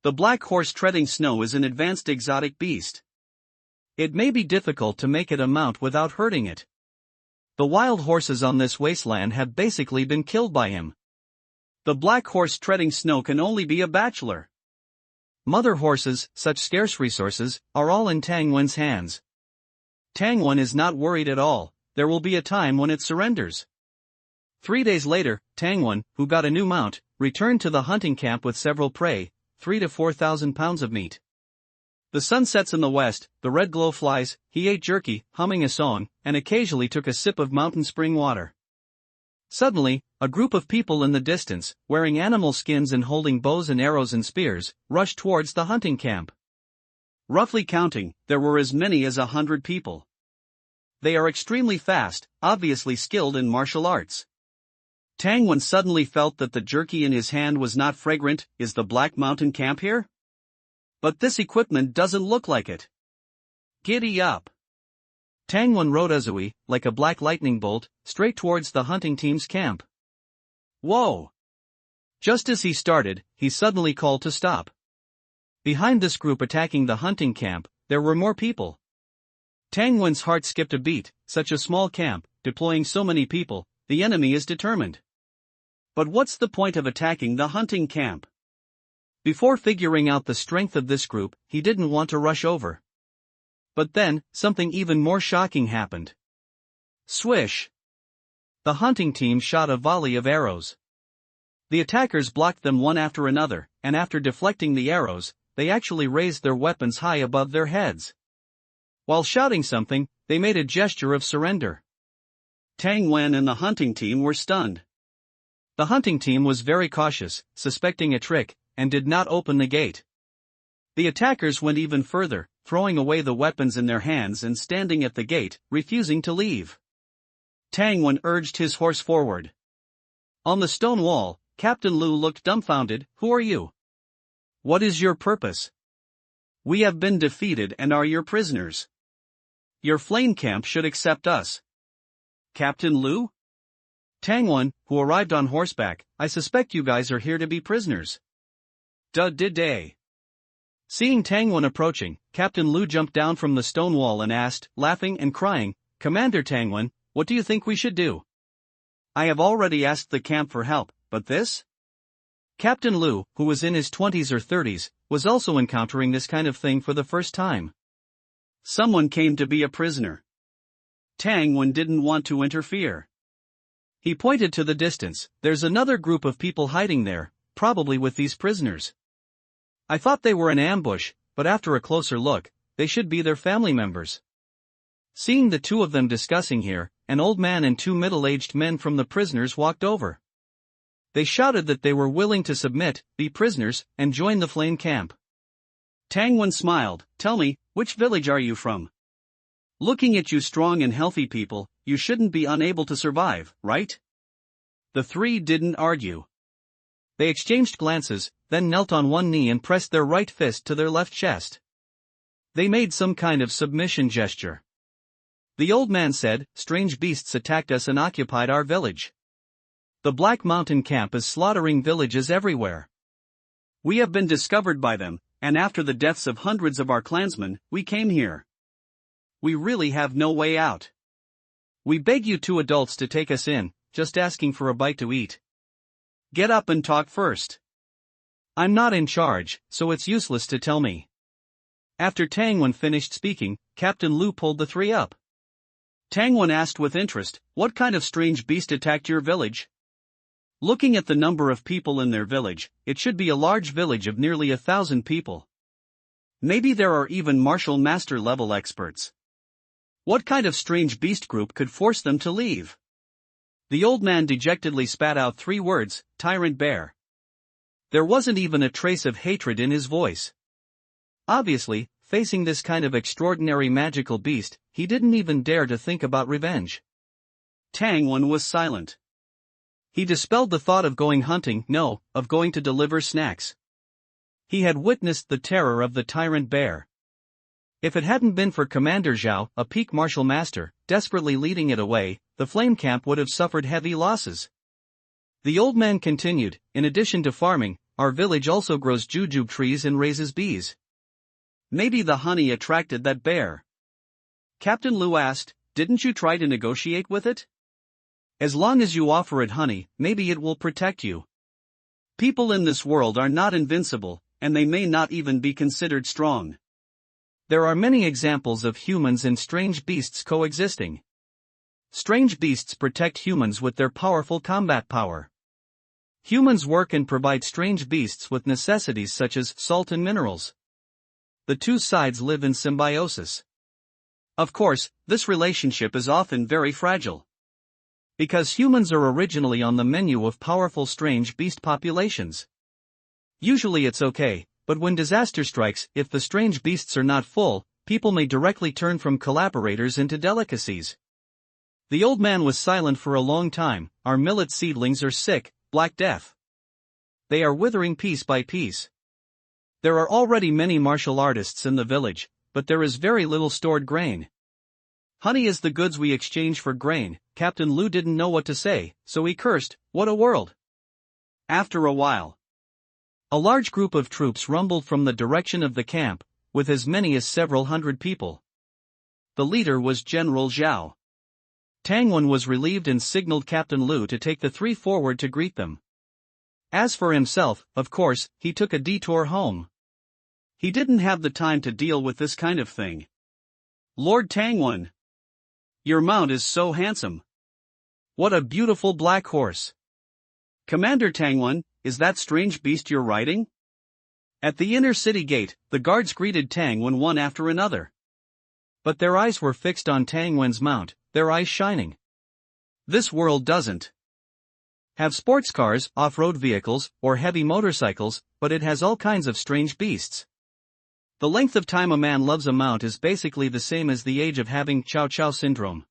S2: The black horse treading snow is an advanced exotic beast.
S1: It may be difficult to make it a mount without hurting it. The wild horses on this wasteland have basically been killed by him.
S2: The black horse treading snow can only be a bachelor.
S1: Mother horses, such scarce resources, are all in Tangwen's hands. Tangwen is not worried at all. There will be a time when it surrenders. 3 days later, Tangwen, who got a new mount, returned to the hunting camp with several prey, 3,000 to 4,000 pounds of meat. The sun sets in the west, the red glow flies, he ate jerky, humming a song, and occasionally took a sip of mountain spring water. Suddenly, a group of people in the distance, wearing animal skins and holding bows and arrows and spears, rushed towards the hunting camp.
S2: Roughly counting, there were as many as 100 people. They are extremely fast, obviously skilled in martial arts. Tangwen suddenly felt that the jerky in his hand was not fragrant. Is the Black Mountain camp here? But this equipment doesn't look like it. Giddy up.
S1: Tangwen rode Uzui, like a black lightning bolt, straight towards the hunting team's camp.
S2: Whoa!
S1: Just as he started, he suddenly called to stop. Behind this group attacking the hunting camp, there were more people. Tangwen's heart skipped a beat. Such a small camp, deploying so many people, the enemy is determined.
S2: But what's the point of attacking the hunting camp?
S1: Before figuring out the strength of this group, he didn't want to rush over. But then, something even more shocking happened.
S2: Swish!
S1: The hunting team shot a volley of arrows. The attackers blocked them one after another, and after deflecting the arrows, they actually raised their weapons high above their heads. While shouting something, they made a gesture of surrender.
S2: Tangwen and the hunting team were stunned.
S1: The hunting team was very cautious, suspecting a trick, and did not open the gate. The attackers went even further, throwing away the weapons in their hands and standing at the gate, refusing to leave.
S2: Tangwen urged his horse forward.
S1: On the stone wall, Captain Lu looked dumbfounded. Who are you? What is your purpose?
S2: We have been defeated and are your prisoners. Your flame camp should accept us. Captain Lu?
S1: Tangwen, who arrived on horseback, I suspect you guys are here to be prisoners.
S2: Day.
S1: Seeing Tangwen approaching, Captain Lu jumped down from the stone wall and asked, laughing and crying, Commander Tangwen, what do you think we should do?
S2: I have already asked the camp for help, but this?
S1: Captain Lu, who was in his 20s or 30s, was also encountering this kind of thing for the first time.
S2: Someone came to be a prisoner. Tangwen didn't want to interfere.
S1: He pointed to the distance. There's another group of people hiding there, probably with these prisoners. I thought they were an ambush, but after a closer look, they should be their family members. Seeing the two of them discussing here, an old man and two middle-aged men from the prisoners walked over. They shouted that they were willing to submit, be prisoners, and join the flame camp.
S2: Tangwen smiled. Tell me, which village are you from? Looking at you strong and healthy people, you shouldn't be unable to survive, right? The three didn't argue.
S1: They exchanged glances, then knelt on one knee and pressed their right fist to their left chest. They made some kind of submission gesture. The old man said, strange beasts attacked us and occupied our village. The Black Mountain camp is slaughtering villages everywhere.
S2: We have been discovered by them, and after the deaths of hundreds of our clansmen, we came here. We really have no way out. We beg you two adults to take us in, just asking for a bite to eat. Get up and talk first.
S1: I'm not in charge, so it's useless to tell me. After Tangwen finished speaking, Captain Lu pulled the three up.
S2: Tangwen asked with interest, what kind of strange beast attacked your village? Looking at the number of people in their village, it should be a large village of nearly 1,000 people. Maybe there are even martial master level experts. What kind of strange beast group could force them to leave? The old man dejectedly spat out 3 words, tyrant bear. There wasn't even a trace of hatred in his voice. Obviously, facing this kind of extraordinary magical beast, he didn't even dare to think about revenge. Tangwen was silent.
S1: He dispelled the thought of going hunting, no, of going to deliver snacks. He had witnessed the terror of the tyrant bear. If it hadn't been for Commander Zhao, a peak martial master, desperately leading it away, the flame camp would have suffered heavy losses. The old man continued, in addition to farming, our village also grows jujube trees and raises bees.
S2: Maybe the honey attracted that bear. Captain Lu asked, didn't you try to negotiate with it?
S1: As long as you offer it honey, maybe it will protect you.
S2: People in this world are not invincible, and they may not even be considered strong.
S1: There are many examples of humans and strange beasts coexisting. Strange beasts protect humans with their powerful combat power. Humans work and provide strange beasts with necessities such as salt and minerals. The two sides live in symbiosis.
S2: Of course, this relationship is often very fragile.
S1: Because humans are originally on the menu of powerful strange beast populations. Usually it's okay, but when disaster strikes, if the strange beasts are not full, people may directly turn from collaborators into delicacies. The old man was silent for a long time. Our millet seedlings are sick, Black Death. They are withering piece by piece. There are already many martial artists in the village, but there is very little stored grain. Honey is the goods we exchange for grain. Captain Lu didn't know what to say, so he cursed, what a world.
S2: After a while,
S1: a large group of troops rumbled from the direction of the camp, with as many as several hundred people. The leader was General Zhao. Tangwen was relieved and signaled Captain Lu to take the 3 forward to greet them. As for himself, of course, he took a detour home. He didn't have the time to deal with this kind of thing.
S2: Lord Tangwen, your mount is so handsome.
S1: What a beautiful black horse.
S2: Commander Tangwen, is that strange beast you're riding?
S1: At the inner city gate, the guards greeted Tangwen one after another. But their eyes were fixed on Tangwen's mount, their eyes shining. This world doesn't have sports cars, off-road vehicles, or heavy motorcycles, but it has all kinds of strange beasts. The length of time a man loves a mount is basically the same as the age of having Chow Chow syndrome.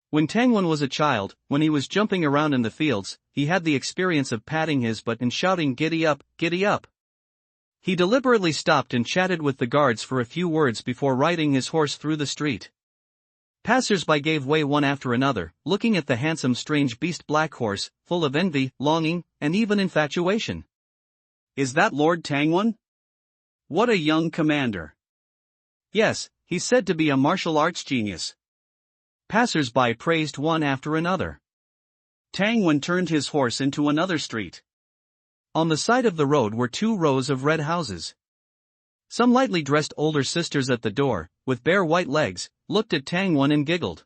S1: When Tangwen was a child, when he was jumping around in the fields, he had the experience of patting his butt and shouting giddy up, giddy up. He deliberately stopped and chatted with the guards for a few words before riding his horse through the street. Passers-by gave way one after another, looking at the handsome strange beast black horse, full of envy, longing, and even infatuation.
S2: Is that Lord Tangwen? What a young commander.
S1: Yes, he's said to be a martial arts genius. Passers-by praised one after another.
S2: Tangwen turned his horse into another street.
S1: On the side of the road were 2 rows of red houses. Some lightly dressed older sisters at the door, with bare white legs, looked at Tangwen and giggled.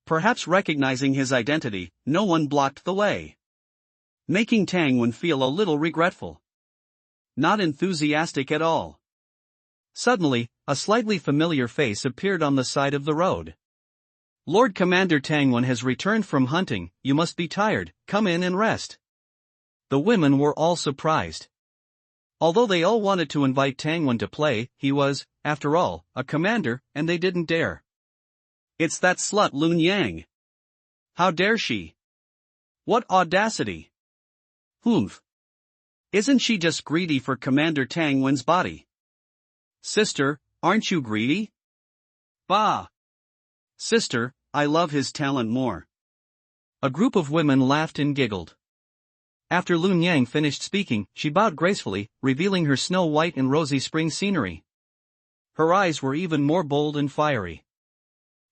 S2: Perhaps recognizing his identity, no one blocked the way, making Tangwen feel a little regretful. Not enthusiastic at all.
S1: Suddenly, a slightly familiar face appeared on the side of the road. Lord Commander Tangwen has returned from hunting, you must be tired, come in and rest. The women were all surprised. Although they all wanted to invite Tangwen to play, he was, after all, a commander, and they didn't dare.
S2: It's that slut Lun Yang. How dare she? What audacity! Humph. Isn't she just greedy for Commander Tangwen's body? Sister, aren't you greedy? Bah! Sister, I love his talent more.
S1: A group of women laughed and giggled. After Lun Yang finished speaking, she bowed gracefully, revealing her snow-white and rosy spring scenery. Her eyes were even more bold and fiery.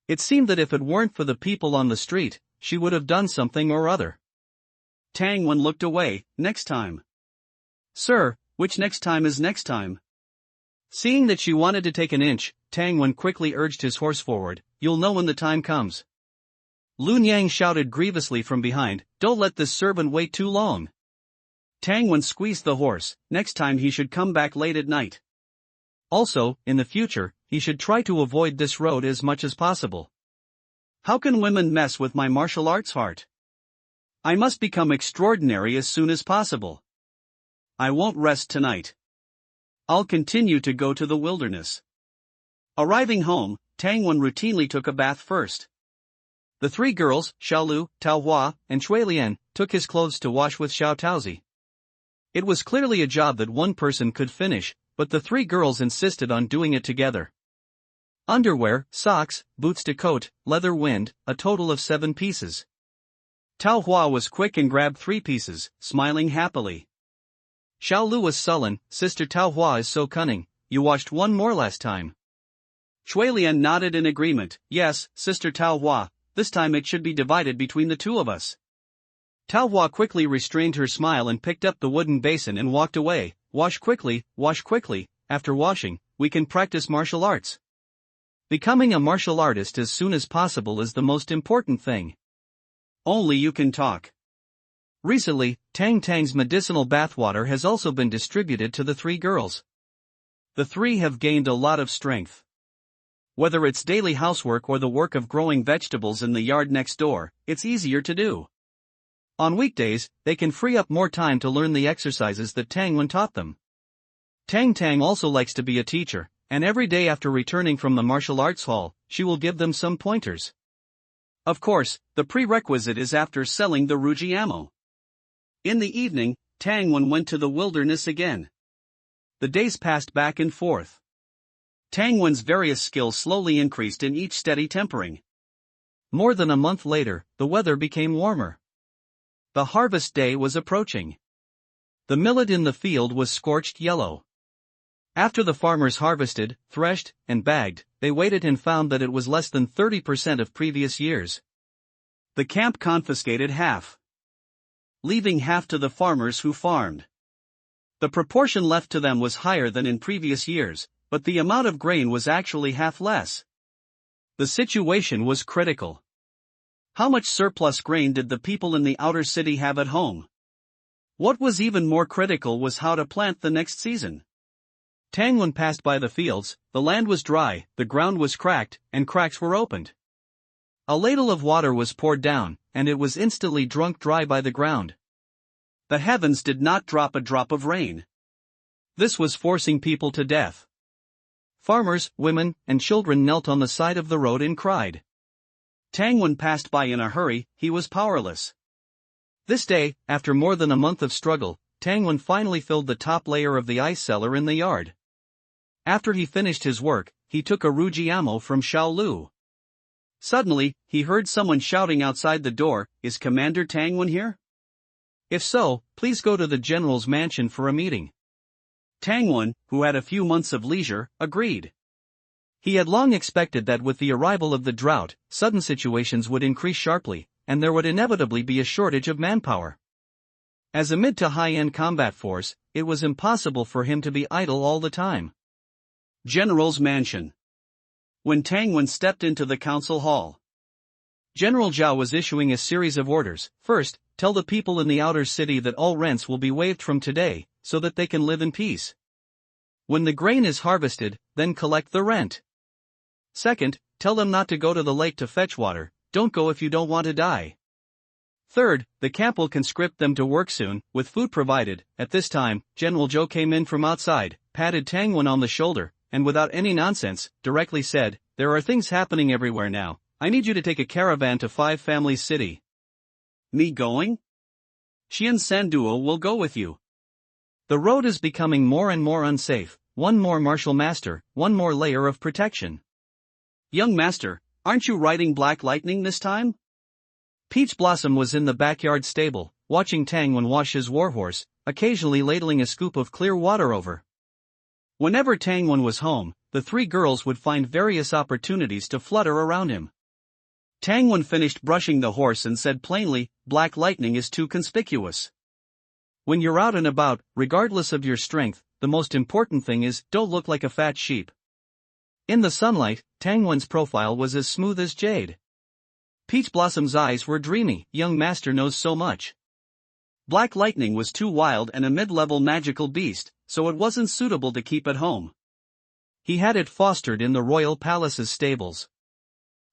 S1: It seemed that if it weren't for the people on the street, she would have done something or other.
S2: Tang Wen looked away. Next time.
S1: Sir,
S2: which next time is next time?
S1: Seeing that she wanted to take an inch, Tang Wen quickly urged his horse forward. You'll know when the time comes. Lun Yang shouted grievously from behind, don't let this servant wait too long.
S2: Tang Wen squeezed the horse. Next time he should come back late at night.
S1: Also, in the future, he should try to avoid this road as much as possible.
S2: How can women mess with my martial arts heart? I must become extraordinary as soon as possible. I won't rest tonight. I'll continue to go to the wilderness. Arriving home, Tang Wen routinely took a bath first.
S1: The three girls, Xiaolu, Tao Hua, and Shui Lian, took his clothes to wash with Xiao Taozi. It was clearly a job that one person could finish, but the three girls insisted on doing it together. Underwear, socks, boots to coat, leather wind, a total of 7 pieces.
S2: Tao Hua was quick and grabbed 3 pieces, smiling happily.
S1: Xiaolu was sullen. Sister Tao Hua is so cunning, you washed 1 more last time.
S2: Shui Lian nodded in agreement. Yes, Sister Tao Hua, this time it should be divided between the 2 of us.
S1: Tao Hua quickly restrained her smile and picked up the wooden basin and walked away. Wash quickly, after washing, we can practice martial arts. Becoming a martial artist as soon as possible is the most important thing.
S2: Only you can talk.
S1: Recently, Tang Tang's medicinal bathwater has also been distributed to the 3 girls. The 3 have gained a lot of strength. Whether it's daily housework or the work of growing vegetables in the yard next door, it's easier to do. On weekdays, they can free up more time to learn the exercises that Tang Wen taught them. Tang Tang also likes to be a teacher, and every day after returning from the martial arts hall, she will give them some pointers.
S2: Of course, the prerequisite is after selling the Ruji ammo. In the evening, Tang Wen went to the wilderness again. The days passed back and forth. Tang Wen's various skills slowly increased in each steady tempering.
S1: More than a month later, the weather became warmer. The harvest day was approaching. The millet in the field was scorched yellow. After the farmers harvested, threshed, and bagged, they weighed and found that it was less than 30% of previous years.
S2: The camp confiscated half, leaving half to the farmers who farmed. The proportion left to them was higher than in previous years, but the amount of grain was actually half less. The situation was critical. How much surplus grain did the people in the outer city have at home? What was even more critical was how to plant the next season.
S1: Tang Wen passed by the fields. The land was dry, the ground was cracked, and cracks were opened. A ladle of water was poured down, and it was instantly drunk dry by the ground.
S2: The heavens did not drop a drop of rain.
S1: This was forcing people to death. Farmers, women, and children knelt on the side of the road and cried.
S2: Tang Wen passed by in a hurry. He was powerless.
S1: This day, after more than a month of struggle, Tang Wen finally filled the top layer of the ice cellar in the yard. After he finished his work, he took a Ruji ammo from Xiaolu. Suddenly, he heard someone shouting outside the door, "Is Commander Tang Wen here? If so, please go to the general's mansion for a meeting."
S2: Tang Wen, who had a few months of leisure, agreed.
S1: He had long expected that with the arrival of the drought, sudden situations would increase sharply, and there would inevitably be a shortage of manpower. As a mid to high-end combat force, it was impossible for him to be idle all the time.
S2: General's mansion. When Tang Wen stepped into the council hall,
S1: General Zhao was issuing a series of orders. First, tell the people in the outer city that all rents will be waived from today, so that they can live in peace. When the grain is harvested, then collect the rent. Second, tell them not to go to the lake to fetch water. Don't go if you don't want to die. Third, the camp will conscript them to work soon, with food provided. At this time, General Zhou came in from outside, patted Tang Wen on the shoulder, and without any nonsense, directly said, "There are things happening everywhere now. I need you to take a caravan to 5 Families City."
S2: Me going? Xian Sanduo will go with you.
S1: The road is becoming more and more unsafe. One more martial master, one more layer of protection.
S2: Young master, aren't you riding Black Lightning this time?
S1: Peach Blossom was in the backyard stable, watching Tangwen wash his warhorse, occasionally ladling a scoop of clear water over. Whenever Tangwen was home, the three girls would find various opportunities to flutter around him.
S2: Tangwen finished brushing the horse and said plainly, "Black Lightning is too conspicuous.
S1: When you're out and about, regardless of your strength, the most important thing is, don't look like a fat sheep." In the sunlight, Tangwen's profile was as smooth as jade. Peach Blossom's eyes were dreamy. Young master knows so much.
S2: Black Lightning was too wild and a mid-level magical beast, so it wasn't suitable to keep at home.
S1: He had it fostered in the royal palace's stables.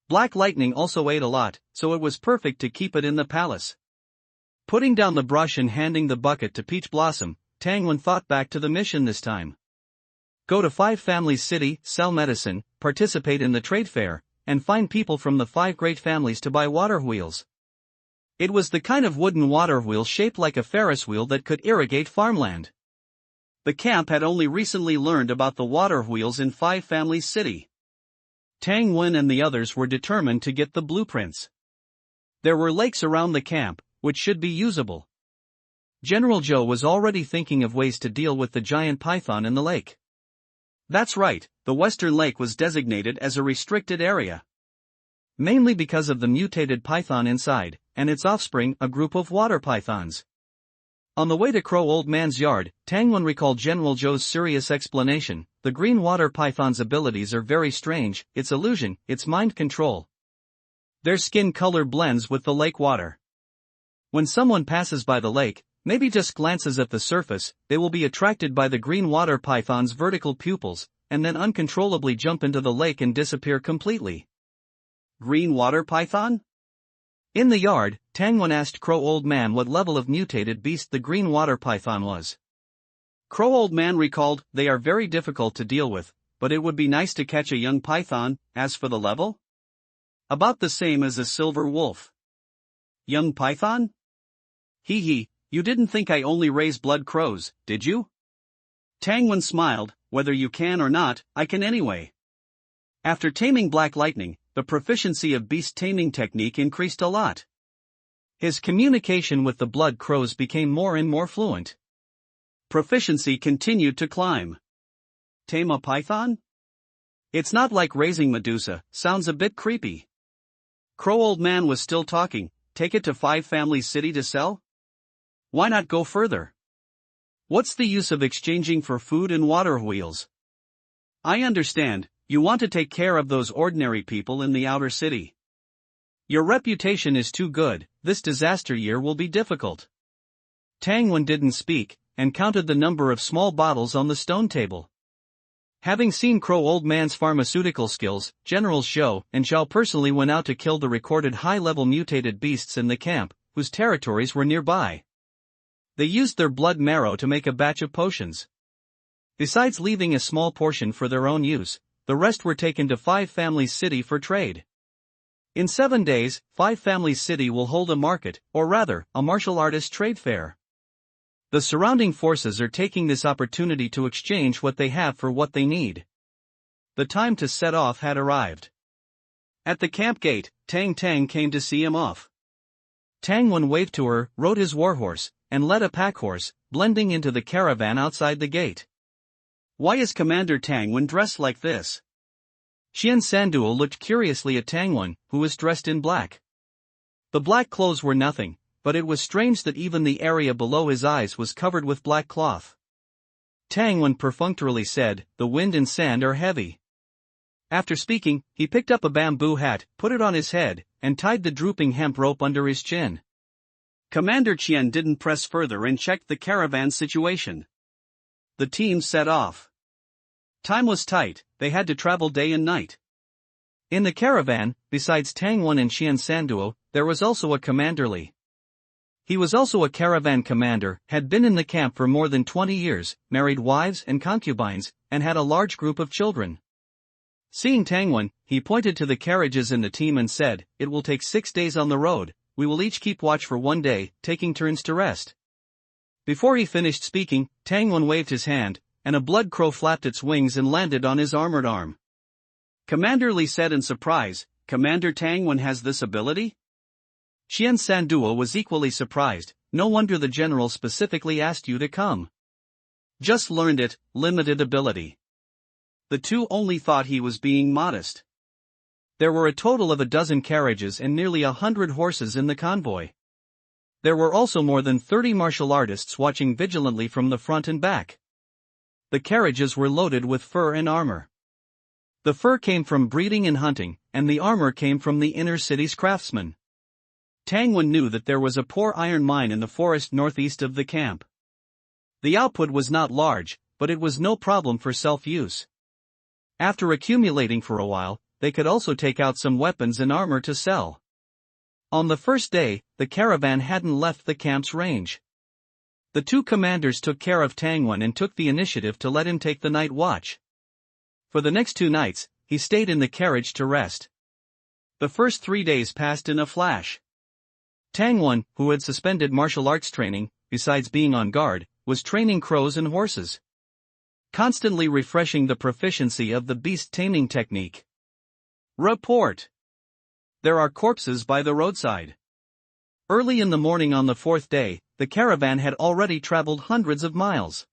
S1: Black Lightning also ate a lot, so it was perfect to keep it in the palace. Putting down the brush and handing the bucket to Peach Blossom, Tangwen thought back to the mission this time. Go to 5 families' city, sell medicine, participate in the trade fair, and find people from the 5 great families to buy water wheels. It was the kind of wooden water wheel shaped like a Ferris wheel that could irrigate farmland.
S2: The camp had only recently learned about the water wheels in 5 families' city.
S1: Tangwen and the others were determined to get the blueprints. There were lakes around the camp, which should be usable. General Joe was already thinking of ways to deal with the giant python in the lake.
S2: That's right, the Western Lake was designated as a restricted area.
S1: Mainly because of the mutated python inside, and its offspring, a group of water pythons. On the way to Crow Old Man's yard, Tangwen recalled General Joe's serious explanation. The green water python's abilities are very strange, its illusion, its mind control. Their skin color blends with the lake water. When someone passes by the lake, maybe just glances at the surface, they will be attracted by the green water python's vertical pupils, and then uncontrollably jump into the lake and disappear completely.
S2: Green water python?
S1: In the yard, Tangwen asked Crow Old Man what level of mutated beast the green water python was.
S2: Crow Old Man recalled, "They are very difficult to deal with, but it would be nice to catch a young python. As for the level? About the same as a silver wolf." Young python? Hee hee, you didn't think I only raise blood crows, did you? Tangwen smiled, "Whether you can or not, I can anyway." After taming Black Lightning, the proficiency of beast taming technique increased a lot.
S1: His communication with the blood crows became more and more fluent.
S2: Proficiency continued to climb. Tame a python? It's not like raising Medusa, sounds a bit creepy. Crow Old Man was still talking. Take it to 5 families' city to sell? Why not go further? What's the use of exchanging for food and water wheels? I understand, you want to take care of those ordinary people in the outer city.
S1: Your reputation is too good, this disaster year will be difficult. Tangwen didn't speak, and counted the number of small bottles on the stone table. Having seen Crow Old Man's pharmaceutical skills, Generals Zhou and Zhao personally went out to kill the recorded high-level mutated beasts in the camp, whose territories were nearby. They used their blood marrow to make a batch of potions. Besides leaving a small portion for their own use, the rest were taken to 5 families' city for trade. In 7 days, 5 families' city will hold a market, or rather, a martial artist trade fair. The surrounding forces are taking this opportunity to exchange what they have for what they need. The time to set off had arrived. At the camp gate, Tang Tang came to see him off. Tangwen waved to her, rode his warhorse, and led a packhorse, blending into the caravan outside the gate.
S2: Why is Commander Tangwen dressed like this?
S1: Xian Sanduo looked curiously at Tangwen, who was dressed in black. The black clothes were nothing, but it was strange that even the area below his eyes was covered with black cloth. Tangwen perfunctorily said, "The wind and sand are heavy." After speaking, he picked up a bamboo hat, put it on his head, and tied the drooping hemp rope under his chin.
S2: Commander Qian didn't press further and checked the caravan situation. The team set off. Time was tight, they had to travel day and night.
S1: In the caravan, besides Tangwen and Xian Sanduo, there was also a Commander Li. He was also a caravan commander, had been in the camp for more than 20 years, married wives and concubines, and had a large group of children. Seeing Tangwen, he pointed to the carriages in the team and said, "It will take 6 days on the road, we will each keep watch for 1 day, taking turns to rest." Before he finished speaking, Tangwen waved his hand, and a blood crow flapped its wings and landed on his armored arm. Commander Li said in surprise,
S2: Commander Tangwen has this ability?
S1: Qian Sanduo was equally surprised. No wonder the general specifically asked you to come.
S2: Just learned it, limited ability. The two only thought he was being modest.
S1: There were a total of 12 carriages and nearly 100 horses in the convoy. There were also more than 30 martial artists watching vigilantly from the front and back. The carriages were loaded with fur and armor. The fur came from breeding and hunting, and the armor came from the inner city's craftsmen. Tangwen knew that there was a poor iron mine in the forest northeast of the camp. The output was not large, but it was no problem for self-use. After accumulating for a while, they could also take out some weapons and armor to sell. On the first day, the caravan hadn't left the camp's range. The two commanders took care of Tangwen and took the initiative to let him take the night watch. For the next 2 nights, he stayed in the carriage to rest. The first 3 days passed in a flash. Tangwen, who had suspended martial arts training, besides being on guard, was training crows and horses, constantly refreshing the proficiency of the beast taming technique.
S2: Report. There are corpses by the roadside.
S1: Early in the morning on the 4th day, the caravan had already traveled hundreds of miles.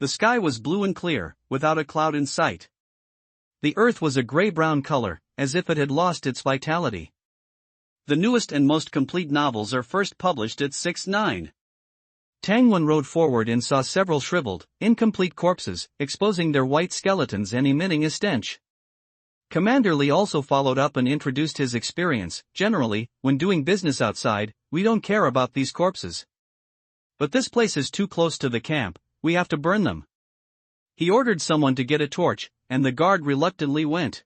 S2: The sky was blue and clear, without a cloud in sight.
S1: The earth was a gray-brown color, as if it had lost its vitality.
S2: The newest and most complete novels are first published at 6-9.
S1: Tangwen rode forward and saw several shriveled, incomplete corpses, exposing their white skeletons and emitting a stench. Commander Li also followed up and introduced his experience. Generally, when doing business outside, we don't care about these corpses. But this place is too close to the camp, we have to burn them. He ordered someone to get a torch, and the guard reluctantly went.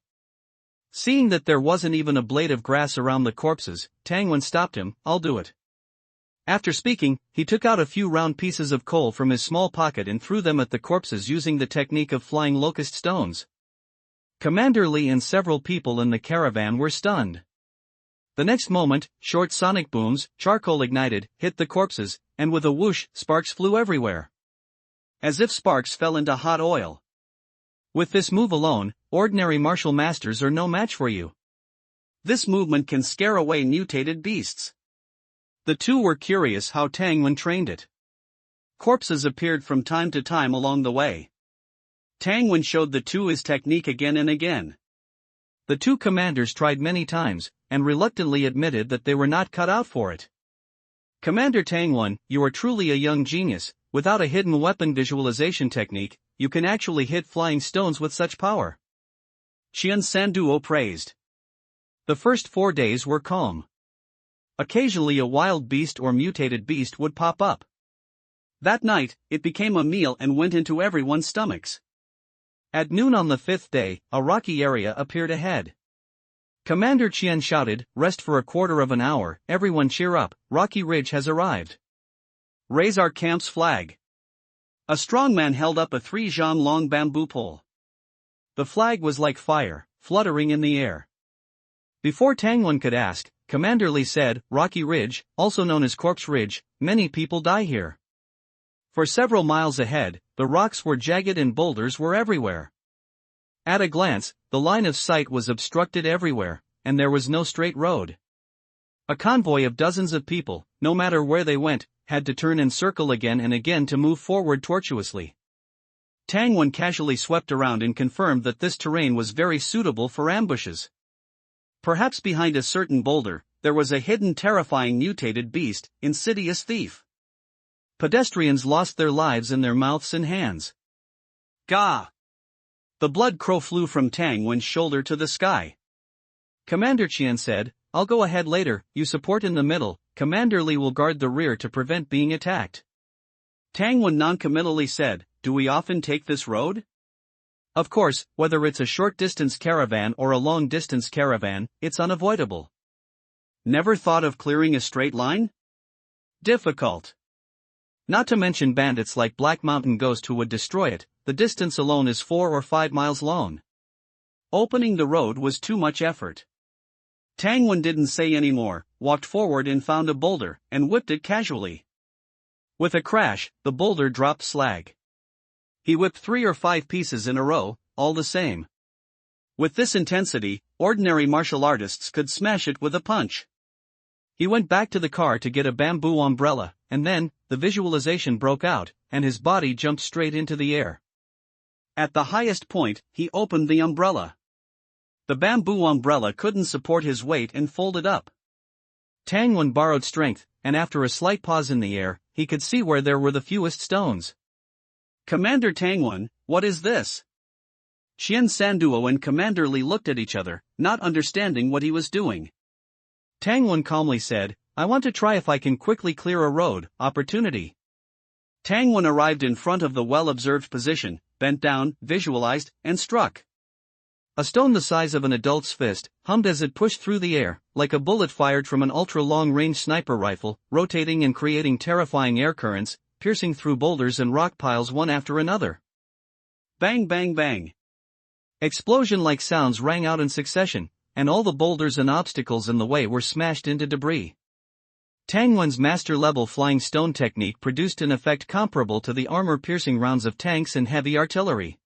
S1: Seeing that there wasn't even a blade of grass around the corpses, Tangwen stopped him. I'll do it. After speaking, he took out a few round pieces of coal from his small pocket and threw them at the corpses using the technique of flying locust stones. Commander Li and several people in the caravan were stunned. The next moment, short sonic booms, charcoal ignited, hit the corpses, and with a whoosh, sparks flew everywhere.
S2: As if sparks fell into hot oil.
S1: With this move alone, ordinary martial masters are no match for you.
S2: This movement can scare away mutated beasts. The two were curious how Tangwen trained it. Corpses appeared from time to time along the way. Tangwen showed the two his technique again and again.
S1: The two commanders tried many times, and reluctantly admitted that they were not cut out for it. Commander Tangwen, you are truly a young genius. Without a hidden weapon visualization technique, you can actually hit flying stones with such power.
S2: Qian Sanduo praised.
S1: The first 4 days were calm. Occasionally a wild beast or mutated beast would pop up.
S2: That night, it became a meal and went into everyone's stomachs.
S1: At noon on the 5th day, a rocky area appeared ahead. Commander Qian shouted, "Rest for a quarter of an hour, everyone cheer up, Rocky Ridge has arrived.
S2: Raise our camp's flag." A strong man held up a 3-zhan-long bamboo pole.
S1: The flag was like fire, fluttering in the air. Before Tangwen could ask, Commander Li said, "Rocky Ridge, also known as Corpse Ridge, many people die here." For several miles ahead, the rocks were jagged and boulders were everywhere. At a glance, the line of sight was obstructed everywhere, and there was no straight road. A convoy of dozens of people, no matter where they went, had to turn and circle again and again to move forward tortuously. Tangwen casually swept around and confirmed that this terrain was very suitable for ambushes. Perhaps behind a certain boulder, there was a hidden terrifying mutated beast, insidious thief. Pedestrians lost their lives in their mouths and hands.
S2: Gah! The blood crow flew from Tangwen's shoulder to the sky.
S1: Commander Qian said, "I'll go ahead later, you support in the middle, Commander Li will guard the rear to prevent being attacked."
S2: Tangwen noncommittally said, "Do we often take this road?"
S1: Of course, whether it's a short-distance caravan or a long-distance caravan, it's unavoidable.
S2: Never thought of clearing a straight line?
S1: Difficult. Not to mention bandits like Black Mountain Ghost who would destroy it, the distance alone is 4 or 5 miles long.
S2: Opening the road was too much effort. Tangwen didn't say any more, walked forward and found a boulder, and whipped it casually. With a crash, the boulder dropped slag. He whipped 3 or 5 pieces in a row, all the same. With this intensity, ordinary martial artists could smash it with a punch.
S1: He went back to the car to get a bamboo umbrella, and then, the visualization broke out, and his body jumped straight into the air.
S2: At the highest point, he opened the umbrella. The bamboo umbrella couldn't support his weight and folded up.
S1: Tangwen borrowed strength, and after a slight pause in the air, he could see where there were the fewest stones.
S2: Commander Tangwen, what is this? Xian Sanduo and Commander Li looked at each other, not understanding what he was doing.
S1: Tangwen calmly said, I want to try if I can quickly clear a road, opportunity.
S2: Tangwen arrived in front of the well-observed position, bent down, visualized, and struck.
S1: A stone the size of an adult's fist hummed as it pushed through the air, like a bullet fired from an ultra-long-range sniper rifle, rotating and creating terrifying air currents, piercing through boulders and rock piles one after another.
S2: Bang bang bang.
S1: Explosion-like sounds rang out in succession, and all the boulders and obstacles in the way were smashed into debris. Tangwen's master-level flying stone technique produced an effect comparable to the armor-piercing rounds of tanks and heavy artillery.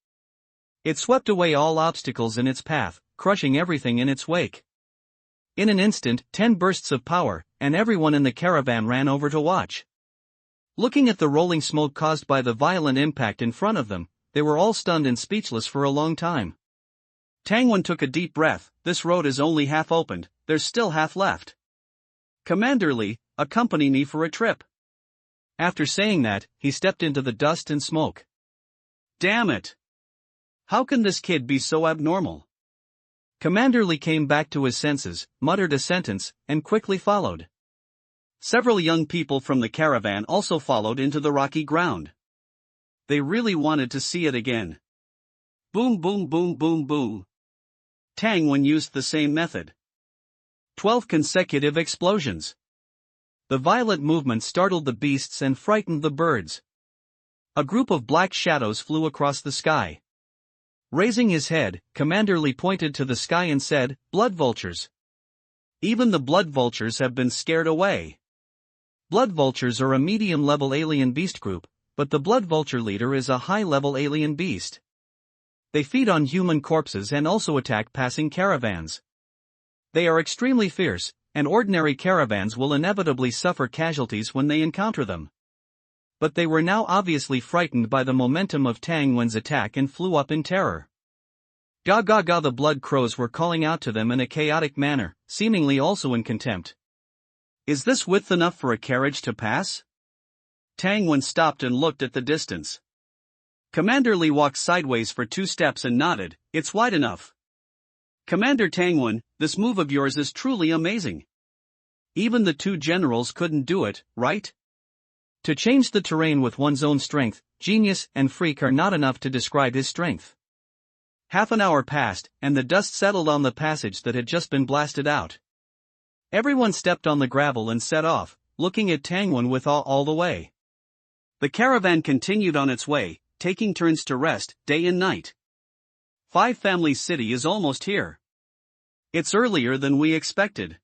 S1: It swept away all obstacles in its path, crushing everything in its wake. In an instant, 10 bursts of power, and everyone in the caravan ran over to watch. Looking at the rolling smoke caused by the violent impact in front of them, they were all stunned and speechless for a long time.
S2: Tangwen took a deep breath. This road is only half opened, there's still half left. Commander Li, accompany me for a trip.
S1: After saying that, he stepped into the dust and smoke.
S2: Damn it! How can this kid be so abnormal?
S1: Commander Li came back to his senses, muttered a sentence, and quickly followed.
S2: Several young people from the caravan also followed into the rocky ground. They really wanted to see it again. Boom boom boom boom boom. Tangwen used the same method. 12 consecutive explosions. The violent movement startled the beasts and frightened the birds. A group of black shadows flew across the sky. Raising his head, Commander Li pointed to the sky and said, blood vultures. Even the blood vultures have been scared away. Blood vultures are a medium-level alien beast group, but the blood vulture leader is a high-level alien beast. They feed on human corpses and also attack passing caravans. They are extremely fierce, and ordinary caravans will inevitably suffer casualties when they encounter them. But they were now obviously frightened by the momentum of Tangwen's attack and flew up in terror. Ga ga ga, the blood crows were calling out to them in a chaotic manner, seemingly also in contempt. Is this width enough for a carriage to pass? Tangwen stopped and looked at the distance. Commander Li walked sideways for 2 steps and nodded, it's wide enough. Commander Tangwen, this move of yours is truly amazing. Even the 2 generals couldn't do it, right?
S1: To change the terrain with one's own strength, genius and freak are not enough to describe his strength. Half an hour passed, and the dust settled on the passage that had just been blasted out. Everyone stepped on the gravel and set off, looking at Tangwen with awe all the way.
S2: The caravan continued on its way, taking turns to rest, day and night. 5 Families City is almost here. It's earlier than we expected.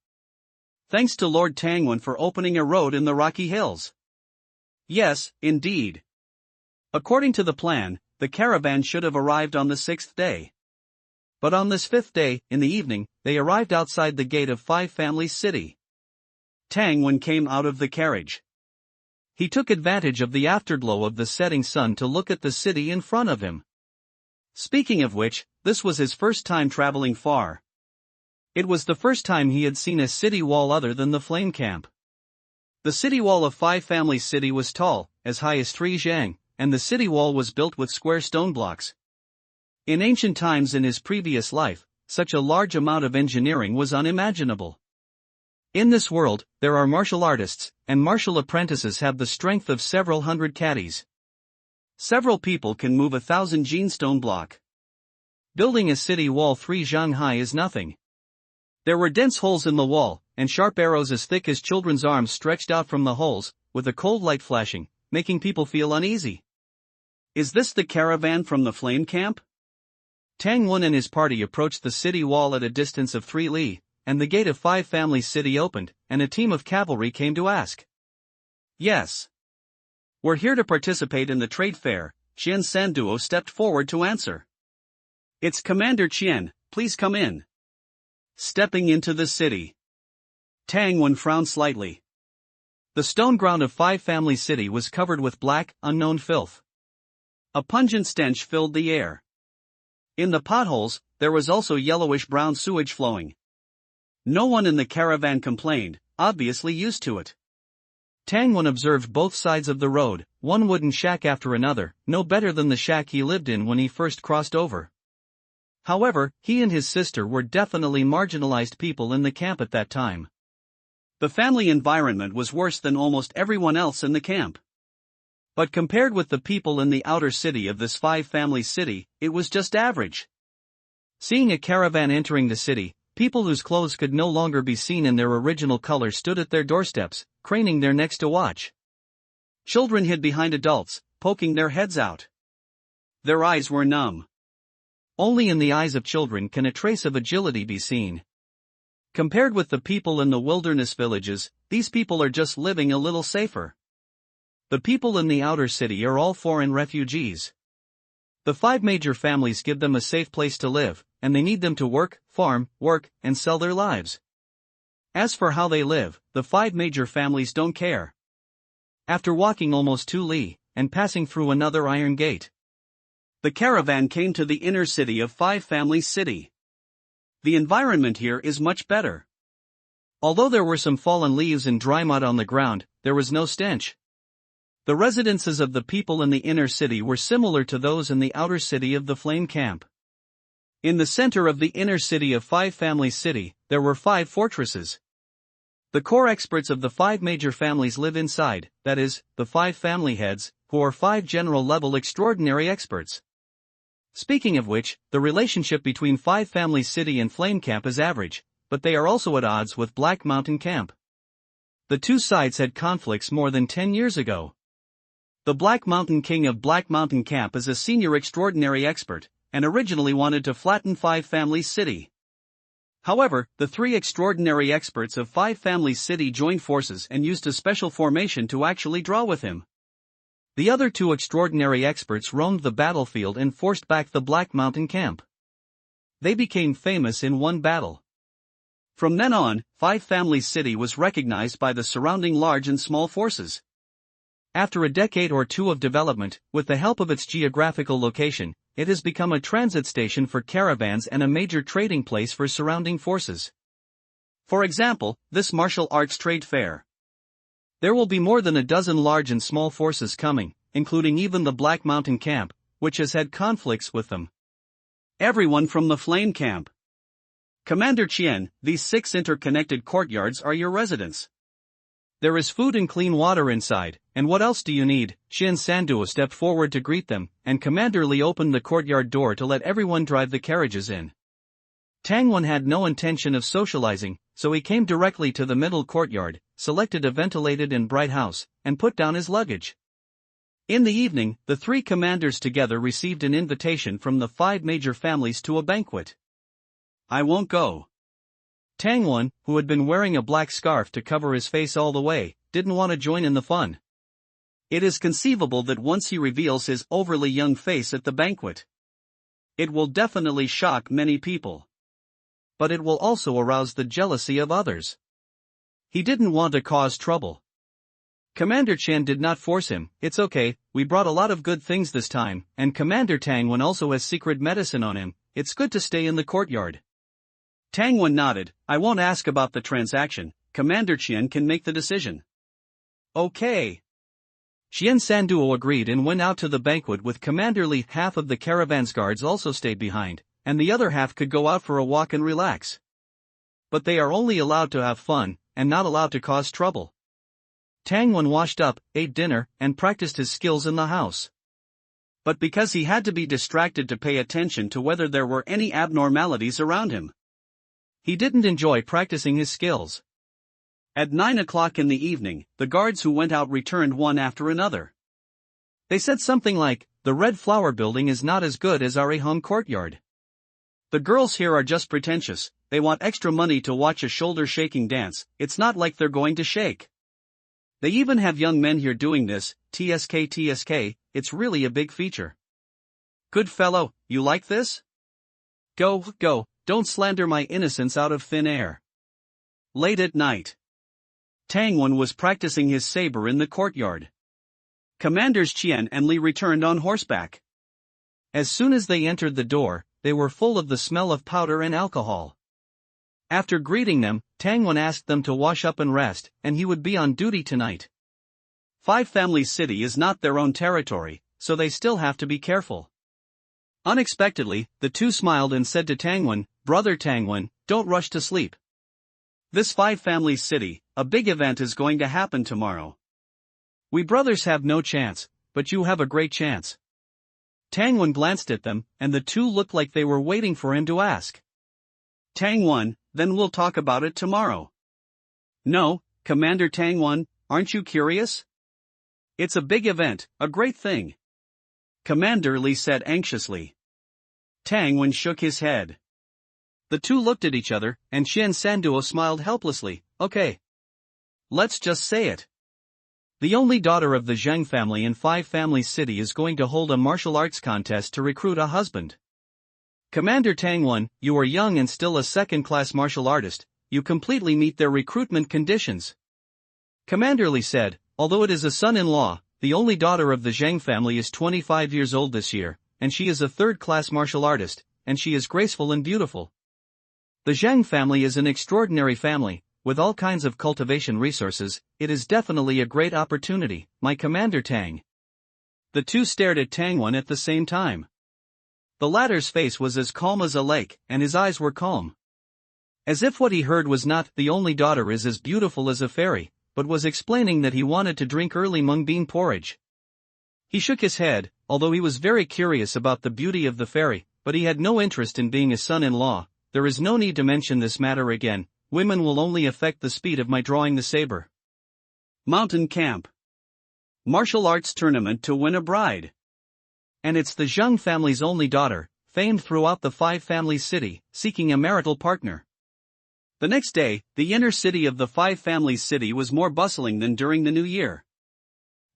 S2: Thanks to Lord Tangwen for opening a road in the Rocky Hills. Yes, indeed. According to the plan, the caravan should have arrived on the 6th day. But on this 5th day, in the evening, they arrived outside the gate of 5 Families City. Tangwen came out of the carriage. He took advantage of the afterglow of the setting sun to look at the city in front of him. Speaking of which, this was his first time traveling far. It was the first time he had seen a city wall other than the flame camp. The city wall of 5 Families City was tall, as high as 3 zhang, and the city wall was built with square stone blocks. In ancient times in his previous life, such a large amount of engineering was unimaginable. In this world, there are martial artists, and martial apprentices have the strength of several hundred caddies. Several people can move 1,000 stone block. Building a city wall 3 zhang high is nothing. There were dense holes in the wall, and sharp arrows as thick as children's arms stretched out from the holes, with a cold light flashing, making people feel uneasy. Is this the caravan from the flame camp? Tangwen and his party approached the city wall at a distance of 3 li, and the gate of 5 Families City opened, and a team of cavalry came to ask. Yes. We're here to participate in the trade fair, Qian Sanduo stepped forward to answer. It's Commander Qian, please come in. Stepping into the city. Tangwan frowned slightly. The stone ground of Five Family City was covered with black, unknown filth. A pungent stench filled the air. In the potholes, there was also yellowish-brown sewage flowing. No one in the caravan complained, obviously used to it.
S1: Tangwan observed both sides of the road, one wooden shack after another, no better than the shack he lived in when he first crossed over. However, he and his sister were definitely marginalized people in the camp at that time.
S2: The family environment was worse than almost everyone else in the camp. But compared with the people in the outer city of this Five Family City, it was just average.
S1: Seeing a caravan entering the city, people whose clothes could no longer be seen in their original color stood at their doorsteps, craning their necks to watch.
S2: Children hid behind adults, poking their heads out. Their eyes were numb.
S1: Only in the eyes of children can a trace of agility be seen. Compared with the people in the wilderness villages, these people are just living a little safer. The people in the outer city are all foreign refugees. The five major families give them a safe place to live, and they need them to work, farm, and sell their lives. As for how they live, the five major families don't care. After walking almost 2 li, and passing through another iron gate,
S2: the caravan came to the inner city of Five Family City. The environment here is much better.
S1: Although there were some fallen leaves and dry mud on the ground, there was no stench. The residences of the people in the inner city were similar to those in the outer city of the Flame Camp. In the center of the inner city of Five Family City, there were 5 fortresses. The core experts of the 5 major families live inside, that is, the 5 family heads, who are 5 general-level extraordinary experts. Speaking of which, the relationship between Five Family City and Flame Camp is average, but they are also at odds with Black Mountain Camp. The two sides had conflicts more than 10 years ago. The Black Mountain King of Black Mountain Camp is a senior extraordinary expert, and originally wanted to flatten Five Family City. However, the 3 extraordinary experts of Five Family City joined forces and used a special formation to actually draw with him. The other 2 extraordinary experts roamed the battlefield and forced back the Black Mountain Camp. They became famous in one battle. From then on, Five Family City was recognized by the surrounding large and small forces. After a decade or 2 of development, with the help of its geographical location, it has become a transit station for caravans and a major trading place for surrounding forces. For example, this martial arts trade fair. There will be more than a dozen large and small forces coming, including even the Black Mountain Camp, which has had conflicts with them. Everyone from the Flame Camp. Commander Chien, these 6 interconnected courtyards are your residence. There is food and clean water inside, and what else do you need? Chien Sanduo stepped forward to greet them, and Commander Li opened the courtyard door to let everyone drive the carriages in. Tangwan had no intention of socializing, so he came directly to the middle courtyard, selected a ventilated and bright house, and put down his luggage. In the evening, the 3 commanders together received an invitation from the 5 major families to a banquet. I won't go. Tangwan, who had been wearing a black scarf to cover his face all the way, didn't want to join in the fun. It is conceivable that once he reveals his overly young face at the banquet, it will definitely shock many people. But it will also arouse the jealousy of others. He didn't want to cause trouble. Commander Chen did not force him. It's okay, we brought a lot of good things this time, and Commander Tangwan also has secret medicine on him. It's good to stay in the courtyard. Tangwan nodded. I won't ask about the transaction, Commander Chen can make the decision. Okay. Chien Sanduo agreed and went out to the banquet with Commander Li. Half of the caravan's guards also stayed behind, and the other half could go out for a walk and relax. But they are only allowed to have fun, and not allowed to cause trouble. Tangwan washed up, ate dinner, and practiced his skills in the house. But because he had to be distracted to pay attention to whether there were any abnormalities around him, he didn't enjoy practicing his skills. At 9 o'clock in the evening, the guards who went out returned one after another. They said something like, the Red Flower Building is not as good as our home courtyard. The girls here are just pretentious, they want extra money to watch a shoulder-shaking dance, it's not like they're going to shake. They even have young men here doing this, TSK, it's really a big feature. Good fellow, you like this? Go,
S2: don't slander my innocence out of thin air. Late at night, Tangwon was practicing his saber in the courtyard. Commanders Qian and Li returned on horseback.
S1: As soon as they entered the door, they were full of the smell of powder and alcohol. After greeting them, Tangwon asked them to wash up and rest, and he would be on duty tonight.
S2: Five Families City is not their own territory, so they still have to be careful. Unexpectedly, the two smiled and said to Tangwon, "Brother Tangwon, don't rush to sleep. This Five Families City, a big event is going to happen tomorrow. We brothers have no chance, but you have a great chance." Tangwon glanced at them, and the two looked like they were waiting for him to ask. "Tangwon, then we'll talk about it tomorrow." "No, Commander Tangwon, aren't you curious? It's a big event, a great thing," Commander Li said anxiously. Tangwon shook his head. The two looked at each other, and Qian Sanduo smiled helplessly. "Okay. Let's just say it. The only daughter of the Zheng family in Five Families City is going to hold a martial arts contest to recruit a husband. Commander Tangwon, you are young and still a second-class martial artist, you completely meet their recruitment conditions." Commander Li said, "Although it is a son-in-law, the only daughter of the Zheng family is 25 years old this year, and she is a third-class martial artist, and she is graceful and beautiful. The Zheng family is an extraordinary family, with all kinds of cultivation resources. It is definitely a great opportunity, my Commander Tang." The two stared at Tangwon at the same time. The latter's face was as calm as a lake, and his eyes were calm. As if what he heard was not, "The only daughter is as beautiful as a fairy," but was explaining that he wanted to drink early mung bean porridge. He shook his head, although he was very curious about the beauty of the fairy, but he had no interest in being a son-in-law. "There is no need to mention this matter again. Women will only affect the speed of my drawing the saber." Mountain Camp. Martial arts tournament to win a bride. And it's the Zheng family's only daughter, famed throughout the Five Families City, seeking a marital partner. The next day, the inner city of the Five Families City was more bustling than during the New Year.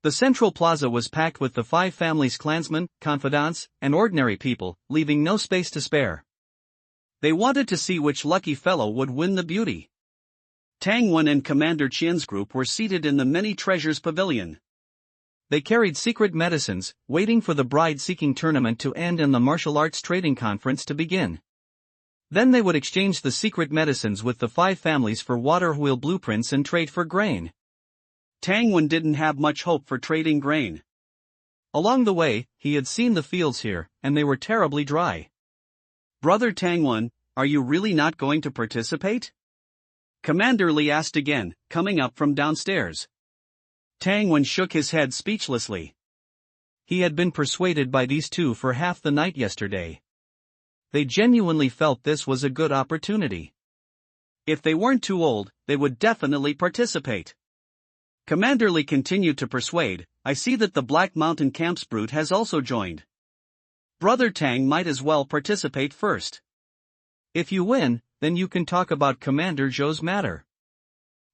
S2: The central plaza was packed with the Five Families clansmen, confidants, and ordinary people, leaving no space to spare. They wanted to see which lucky fellow would win the beauty. Tangwon and Commander Qian's group were seated in the Many Treasures Pavilion. They carried secret medicines, waiting for the bride-seeking tournament to end and the martial arts trading conference to begin. Then they would exchange the secret medicines with the Five Families for water wheel blueprints and trade for grain. Tangwon didn't have much hope for trading grain. Along the way, he had seen the fields here, and they were terribly dry. "Brother Tangwon, are you really not going to participate?" Commander Li asked again, coming up from downstairs. Tangwon shook his head speechlessly. He had been persuaded by these two for half the night yesterday. They genuinely felt this was a good opportunity. If they weren't too old, they would definitely participate. Commander Li continued to persuade, "I see that the Black Mountain Camp's brute has also joined. Brother Tang might as well participate first. If you win, then you can talk about Commander Zhou's matter.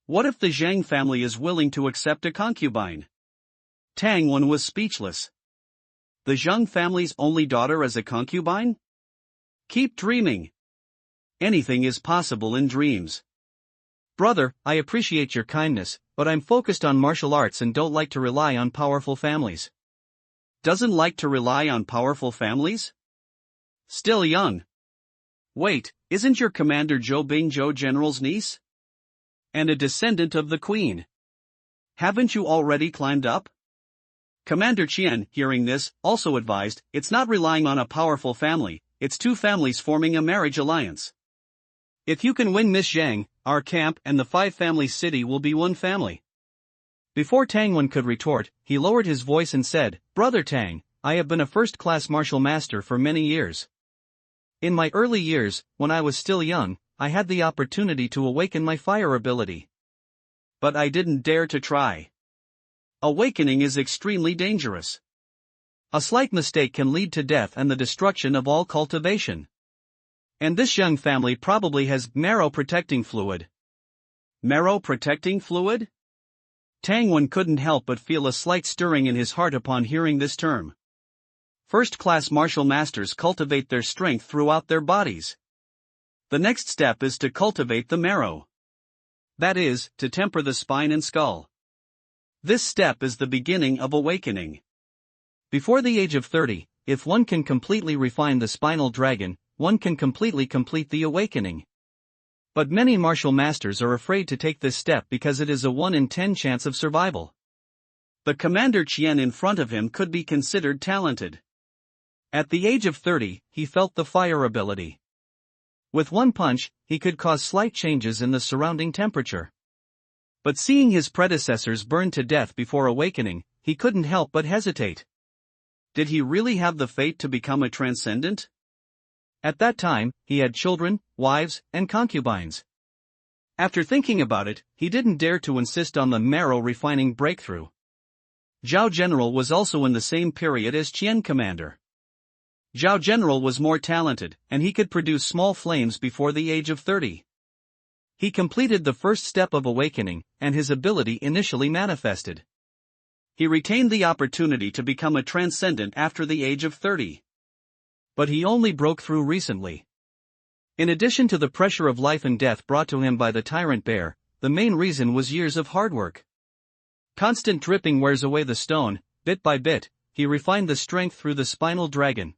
S2: What if the Zhang family is willing to accept a concubine?" Tangwon was speechless. The Zhang family's only daughter as a concubine? Keep dreaming. Anything is possible in dreams. "Brother, I appreciate your kindness, but I'm focused on martial arts and don't like to rely on powerful families." Doesn't like to rely on powerful families? Still young. Wait, isn't your Commander Zhou Bingzhou General's niece? And a descendant of the Queen. Haven't you already climbed up? Commander Qian, hearing this, also advised, "It's not relying on a powerful family, it's two families forming a marriage alliance. If you can win Miss Zhang, our camp and the Five Families City will be one family." Before Tangwon could retort, he lowered his voice and said, "Brother Tang, I have been a first-class martial master for many years. In my early years, when I was still young, I had the opportunity to awaken my fire ability. But I didn't dare to try. Awakening is extremely dangerous. A slight mistake can lead to death and the destruction of all cultivation. And this young family probably has marrow protecting fluid." Marrow protecting fluid? Tangwon couldn't help but feel a slight stirring in his heart upon hearing this term. First-class martial masters cultivate their strength throughout their bodies. The next step is to cultivate the marrow. That is, to temper the spine and skull. This step is the beginning of awakening.
S1: Before the age of 30, if one can completely refine the spinal dragon, one can completely complete the awakening. But many martial masters are afraid to take this step because it is a 1 in 10 chance of survival.
S2: The Commander Qian in front of him could be considered talented. At the age of 30, he felt the fire ability. With one punch, he could cause slight changes in the surrounding temperature. But seeing his predecessors burned to death before awakening, he couldn't help but hesitate. Did he really have the fate to become a transcendent? At that time, he had children, wives, and concubines. After thinking about it, he didn't dare to insist on the marrow-refining breakthrough. Zhao General was also in the same period as Qian Commander. Zhao General was more talented, and he could produce small flames before the age of 30. He completed the first step of awakening, and his ability initially manifested. He retained the opportunity to become a transcendent after the age of 30. But he only broke through recently. In addition to the pressure of life and death brought to him by the tyrant bear, the main reason was years of hard work. Constant dripping wears away the stone. Bit by bit, he refined the strength through the spinal dragon.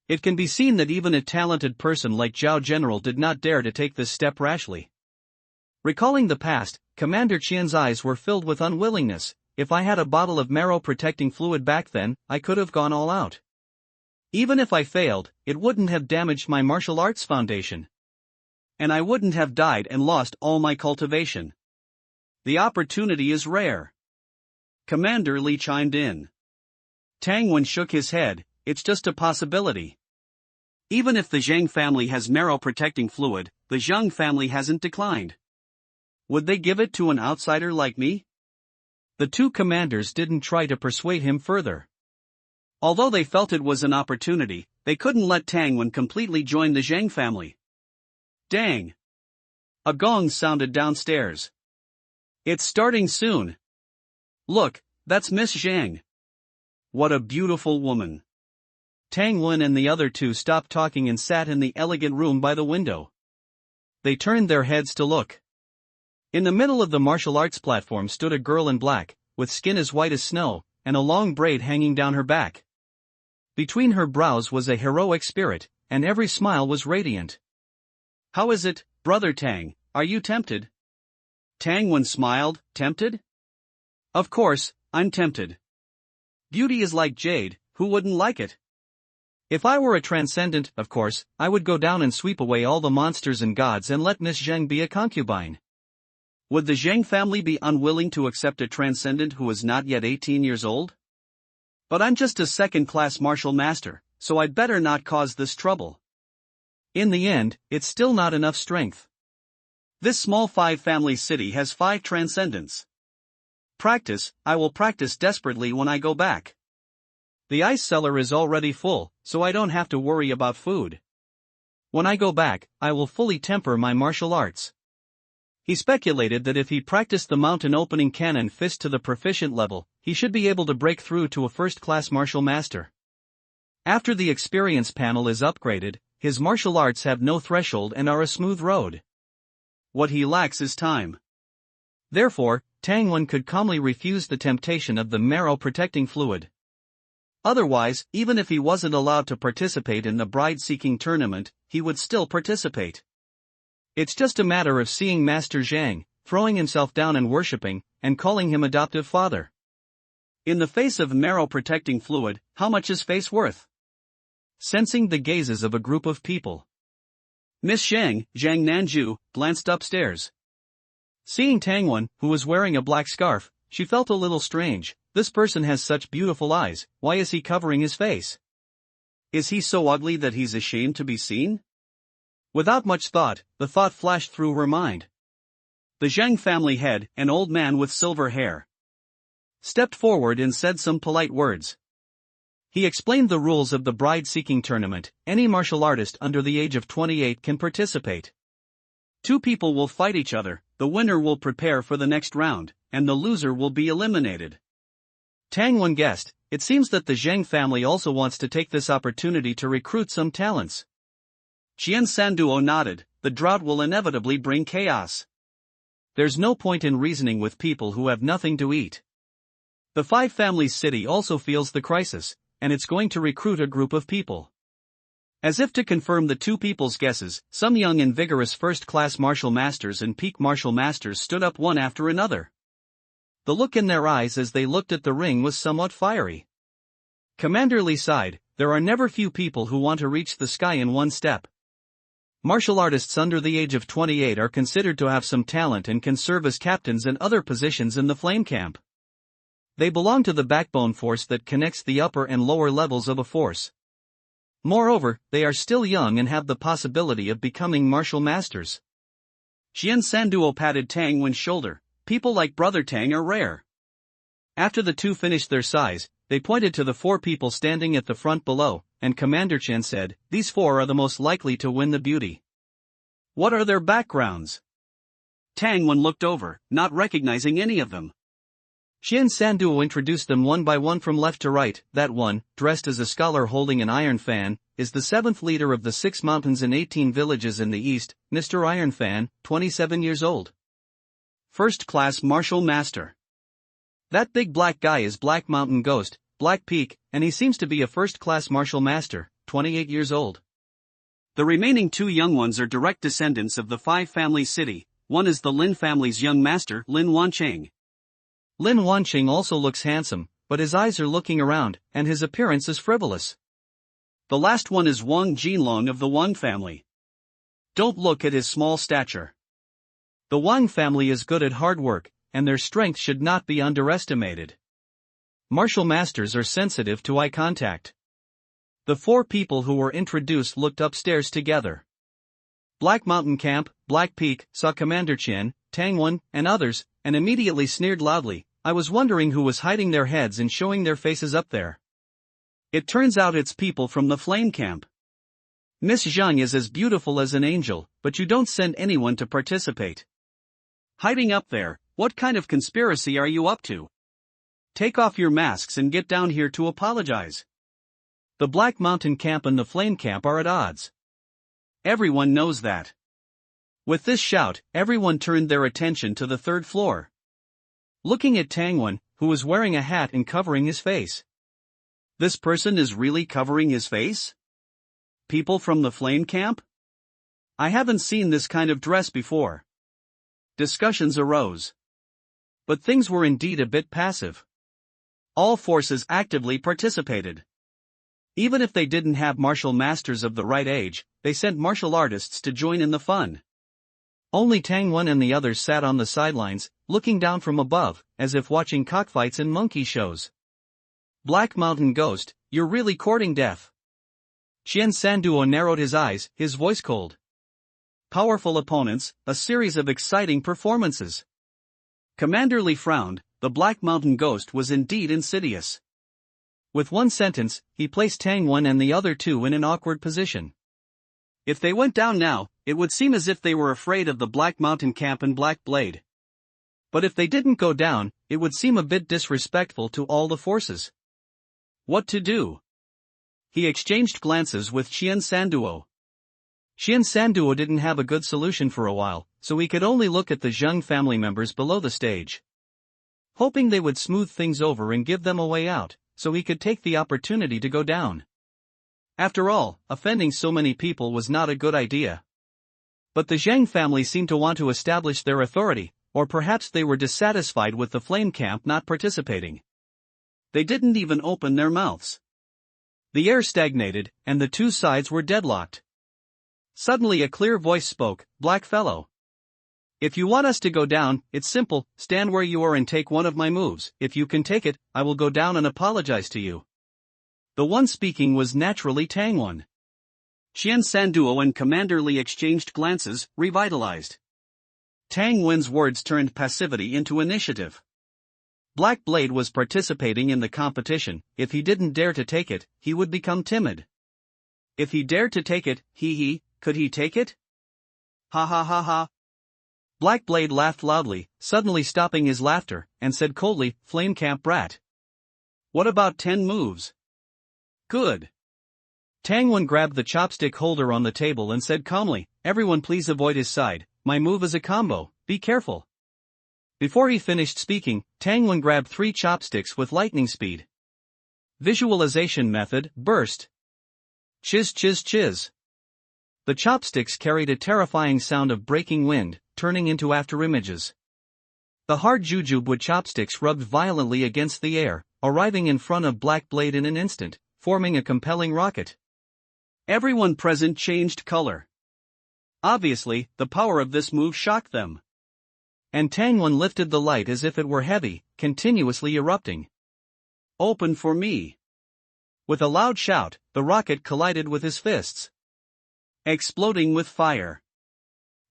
S2: It can be seen that even a talented person like Zhao General did not dare to take this step rashly. Recalling the past, Commander Qian's eyes were filled with unwillingness. If I had a bottle of marrow-protecting fluid back then, I could have gone all out. Even if I failed, it wouldn't have damaged my martial arts foundation. And I wouldn't have died and lost all my cultivation. The opportunity is rare. Commander Li chimed in. Tang Wen shook his head. It's just a possibility. Even if the Zhang family has marrow-protecting fluid, the Zhang family hasn't declined. Would they give it to an outsider like me? The two commanders didn't try to persuade him further. Although they felt it was an opportunity, they couldn't let Tang Wen completely join the Zhang family. Dang! A gong sounded downstairs. It's starting soon. Look, that's Miss Zhang. What a beautiful woman. Tang Wen and the other two stopped talking and sat in the elegant room by the window. They turned their heads to look. In the middle of the martial arts platform stood a girl in black, with skin as white as snow, and a long braid hanging down her back. Between her brows was a heroic spirit, and every smile was radiant. How is it, Brother Tang, are you tempted? Tang Wen smiled. Tempted? Of course, I'm tempted. Beauty is like jade, who wouldn't like it? If I were a transcendent, of course, I would go down and sweep away all the monsters and gods and let Miss Zheng be a concubine. Would the Zheng family be unwilling to accept a transcendent who is not yet 18 years old? But I'm just a second-class martial master, so I'd better not cause this trouble. In the end, it's still not enough strength. This small 5-family city has 5 transcendents. I will practice desperately when I go back. The ice cellar is already full, so I don't have to worry about food. When I go back, I will fully temper my martial arts. He speculated that if he practiced the mountain opening cannon fist to the proficient level, he should be able to break through to a first-class martial master. After the experience panel is upgraded, his martial arts have no threshold and are a smooth road. What he lacks is time. Therefore, Tang Wen could calmly refuse the temptation of the marrow-protecting fluid. Otherwise, even if he wasn't allowed to participate in the bride-seeking tournament, he would still participate. It's just a matter of seeing Master Zhang, throwing himself down and worshipping, and calling him adoptive father. In the face of marrow-protecting fluid, how much is face worth? Sensing the gazes of a group of people, Miss Zhang Nanju, glanced upstairs. Seeing Tang Wen, who was wearing a black scarf, she felt a little strange. This person has such beautiful eyes, why is he covering his face? Is he so ugly that he's ashamed to be seen? Without much thought, the thought flashed through her mind. The Zhang family head, an old man with silver hair, stepped forward and said some polite words. He explained the rules of the bride-seeking tournament. Any martial artist under the age of 28 can participate. 2 people will fight each other, the winner will prepare for the next round, and the loser will be eliminated. Tang Wen guessed, it seems that the Zhang family also wants to take this opportunity to recruit some talents. Qian Sanduo nodded, the drought will inevitably bring chaos.
S1: There's no point in reasoning with people who have nothing to eat. The Five Families City also feels the crisis, and it's going to recruit a group of people. As if to confirm the two people's guesses, some young and vigorous first-class martial masters and peak martial masters stood up one after another. The look in their eyes as they looked at the ring was somewhat fiery. Commander Lee sighed, there are never few people who want to reach the sky in one step. Martial artists under the age of 28 are considered to have some talent and can serve as captains and other positions in the flame camp. They belong to the backbone force that connects the upper and lower levels of a force. Moreover, they are still young and have the possibility of becoming martial masters.
S2: Qian Sanduo patted Tang Wen's shoulder. People like Brother Tang are rare.
S1: After the two finished their sighs, they pointed to the four people standing at the front below, and Commander Chen said, these four are the most likely to win the beauty.
S2: What are their backgrounds? Tang Wen looked over, not recognizing any of them.
S1: Qian Sanduo introduced them one by one from left to right. That one, dressed as a scholar holding an iron fan, is the seventh leader of the 6 mountains and 18 villages in the east, Mr. Iron Fan, 27 years old.
S2: First-class martial master.
S1: That big black guy is Black Mountain Ghost, Black Peak, and he seems to be a first-class martial master, 28 years old.
S2: The remaining two young ones are direct descendants of the Five Families City. One is the Lin family's young master, Lin Wancheng.
S1: Lin Wancheng also looks handsome, but his eyes are looking around, and his appearance is frivolous.
S2: The last one is Wang Jinlong of the Wang family. Don't look at his small stature.
S1: The Wang family is good at hard work, and their strength should not be underestimated. Martial masters are sensitive to eye contact. The four people who were introduced looked upstairs together. Black Mountain Camp, Black Peak, saw Commander Chen, Tang Wen, and others, and immediately sneered loudly. I was wondering who was hiding their heads and showing their faces up there.
S2: It turns out it's people from the Flame Camp. Miss Zhang is as beautiful as an angel, but you don't send anyone to participate. Hiding up there, what kind of conspiracy are you up to? Take off your masks and get down here to apologize.
S1: The Black Mountain Camp and the Flame Camp are at odds.
S2: Everyone knows that. With this shout, everyone turned their attention to the third floor.
S1: Looking at Tang Wen, who was wearing a hat and covering his face.
S2: This person is really covering his face? People from the Flame Camp? I haven't seen this kind of dress before. Discussions arose.
S1: But things were indeed a bit passive.
S2: All forces actively participated. Even if they didn't have martial masters of the right age, they sent martial artists to join in the fun.
S1: Only Tang Wen and the others sat on the sidelines, looking down from above, as if watching cockfights and monkey shows. Black Mountain Ghost, you're really courting death. Qian Sanduo narrowed his eyes, his voice cold.
S2: Powerful opponents, a series of exciting performances. Commander Lee frowned, the Black Mountain Ghost was indeed insidious.
S1: With one sentence, he placed Tang Wen and the other two in an awkward position.
S2: If they went down now, it would seem as if they were afraid of the Black Mountain Camp and Black Blade.
S1: But if they didn't go down, it would seem a bit disrespectful to all the forces.
S2: What to do? He exchanged glances with Qian Sanduo.
S1: Qian Sanduo didn't have a good solution for a while, so he could only look at the Zheng family members below the stage. Hoping they would smooth things over and give them a way out, so he could take the opportunity to go down. After all, offending so many people was not a good idea. But the Zheng family seemed to want to establish their authority, or perhaps they were dissatisfied with the Flame Camp not participating.
S2: They didn't even open their mouths.
S1: The air stagnated, and the two sides were deadlocked. Suddenly a clear voice spoke, "Black fellow. If you want us to go down, it's simple, stand where you are and take one of my moves. If you can take it, I will go down and apologize to you." The one speaking was naturally Tang Wen.
S2: Qian Sanduo and Commander Lee exchanged glances, revitalized. Tang Wen's words turned passivity into initiative.
S1: Black Blade was participating in the competition. If he didn't dare to take it, he would become timid.
S2: If he dared to take it, could he take it? Ha ha ha ha.
S1: Black Blade laughed loudly, suddenly stopping his laughter, and said coldly, "Flame Camp brat.
S2: What about 10 moves?"
S1: Good. Tangwen grabbed the chopstick holder on the table and said calmly, "Everyone please avoid his side, my move is a combo, be careful." Before he finished speaking, Tangwen grabbed 3 chopsticks with lightning speed. Visualization method, burst. Chiz chiz chiz. The chopsticks carried a terrifying sound of breaking wind, turning into afterimages. The hard jujube wood chopsticks rubbed violently against the air, arriving in front of Black Blade in an instant, forming a compelling rocket.
S2: Everyone present changed color. Obviously, the power of this move shocked them.
S1: And Tangwen lifted the light as if it were heavy, continuously erupting.
S2: "Open for me."
S1: With a loud shout, the rocket collided with his fists,
S2: exploding with fire.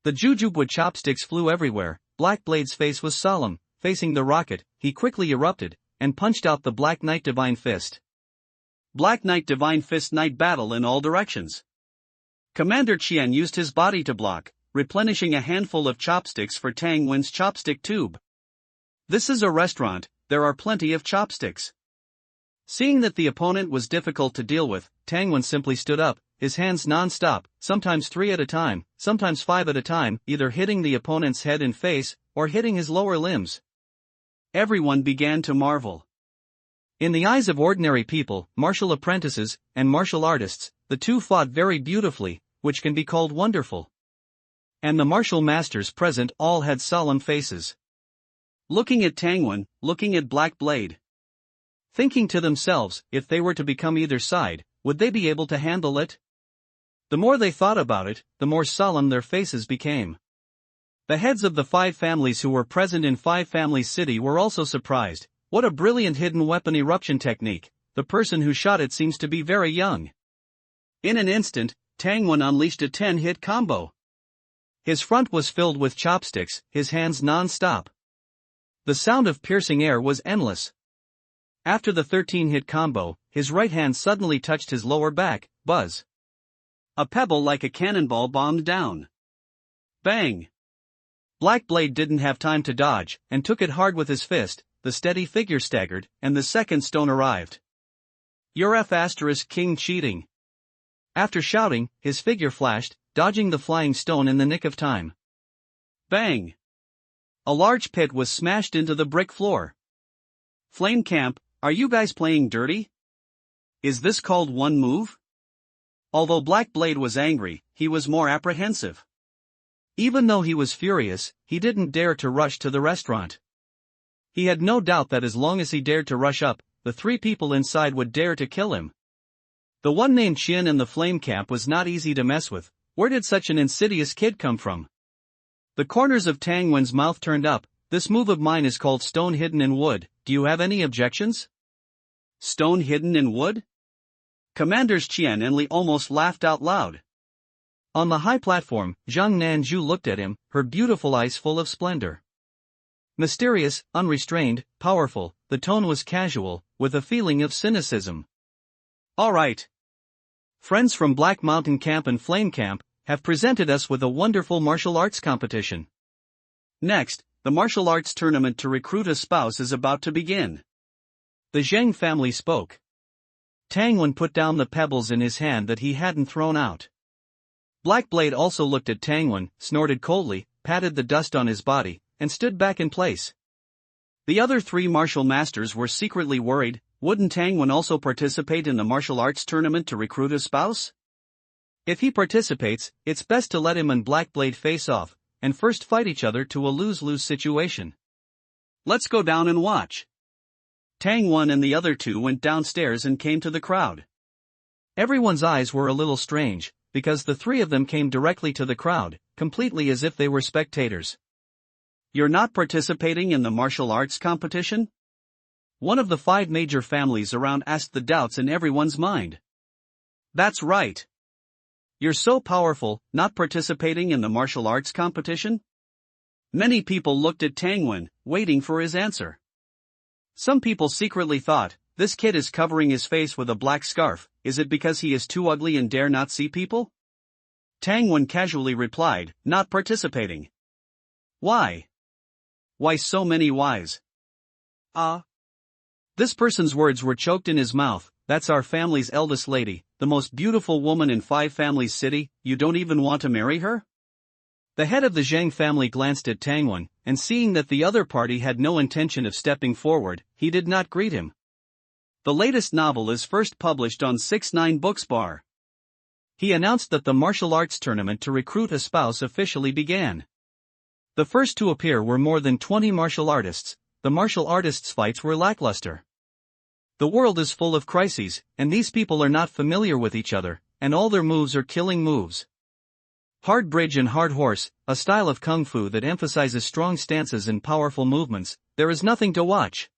S1: The jujube wood chopsticks flew everywhere. Black Blade's face was solemn. Facing the rocket, he quickly erupted, and punched out the Black Knight Divine Fist.
S2: Black Knight Divine Fist Night battle in all directions. Commander Qian used his body to block, replenishing a handful of chopsticks for Tangwen's chopstick tube. This is a restaurant, there are plenty of chopsticks. Seeing that the opponent was difficult to deal with, Tangwen simply stood up, his hands non-stop, sometimes 3 at a time, sometimes 5 at a time, either hitting the opponent's head and face, or hitting his lower limbs. Everyone began to marvel.
S1: In the eyes of ordinary people, martial apprentices, and martial artists, the two fought very beautifully, which can be called wonderful. And the martial masters present all had solemn faces.
S2: Looking at Tangwen, looking at Black Blade.
S1: Thinking to themselves, if they were to become either side, would they be able to handle it? The more they thought about it, the more solemn their faces became. The heads of the 5 families who were present in 5 Families City were also surprised. What a brilliant hidden weapon eruption technique, the person who shot it seems to be very young.
S2: In an instant, Tangwen unleashed a 10-hit combo.
S1: His front was filled with chopsticks, his hands non-stop. The sound of piercing air was endless. After the 13-hit combo, his right hand suddenly touched his lower back, buzz.
S2: A pebble like a cannonball bombed down. Bang!
S1: Black Blade didn't have time to dodge, and took it hard with his fist. The steady figure staggered, and the second stone arrived. "You're F***king cheating." After shouting, his figure flashed, dodging the flying stone in the nick of time.
S2: Bang!
S1: A large pit was smashed into the brick floor.
S2: "Flame Camp, are you guys playing dirty? Is this called one move?" Although Black Blade was angry, he was more apprehensive.
S1: Even though he was furious, he didn't dare to rush to the restaurant. He had no doubt that as long as he dared to rush up, the 3 people inside would dare to kill him. The one named Qian in the flame camp was not easy to mess with. Where did such an insidious kid come from? The corners of Tangwen's mouth turned up. "This move of mine is called Stone Hidden in Wood. Do you have any objections?"
S2: Stone hidden in wood? Commanders Qian and Li almost laughed out loud.
S1: On the high platform, Zhang Nanju looked at him, her beautiful eyes full of splendor. Mysterious, unrestrained, powerful, the tone was casual, with a feeling of cynicism.
S2: "All right.
S1: Friends from Black Mountain Camp and Flame Camp have presented us with a wonderful martial arts competition.
S2: Next, the martial arts tournament to recruit a spouse is about to begin."
S1: The Zheng family spoke. Tangwen put down the pebbles in his hand that he hadn't thrown out. Black Blade also looked at Tangwen, snorted coldly, patted the dust on his body, and stood back in place.
S2: The other 3 martial masters were secretly worried. Wouldn't Tangwen also participate in the martial arts tournament to recruit a spouse?
S1: If he participates, it's best to let him and Black Blade face off, and first fight each other to a lose-lose situation.
S2: "Let's go down and watch." Tangwen and the other 2 went downstairs and came to the crowd.
S1: Everyone's eyes were a little strange, because the 3 of them came directly to the crowd, completely as if they were spectators.
S2: "You're not participating in the martial arts competition?"
S1: One of the 5 major families around asked the doubts in everyone's mind.
S2: "That's right. You're so powerful, not participating in the martial arts competition?" Many people looked at Tangwen, waiting for his answer. Some people secretly thought, this kid is covering his face with a black scarf. Is it because he is too ugly and dare not see people? Tangwen casually replied, "Not participating." "Why? Why so many whys?"
S1: This person's words were choked in his mouth. "That's our family's eldest lady,
S2: the most beautiful woman in Five Families City, you don't even want to marry her?
S1: The head of the Zhang family glanced at Tangwen, and seeing that the other party had no intention of stepping forward, he did not greet him.
S2: The latest novel is first published on 6ix9ine Books Bar.
S1: He announced that the martial arts tournament to recruit a spouse officially began. The first to appear were more than 20 martial artists. The martial artists' fights were lackluster. The world is full of crises, and these people are not familiar with each other, and all their moves are killing moves. Hard bridge and hard horse, a style of kung fu that emphasizes strong stances and powerful movements, there is nothing to watch.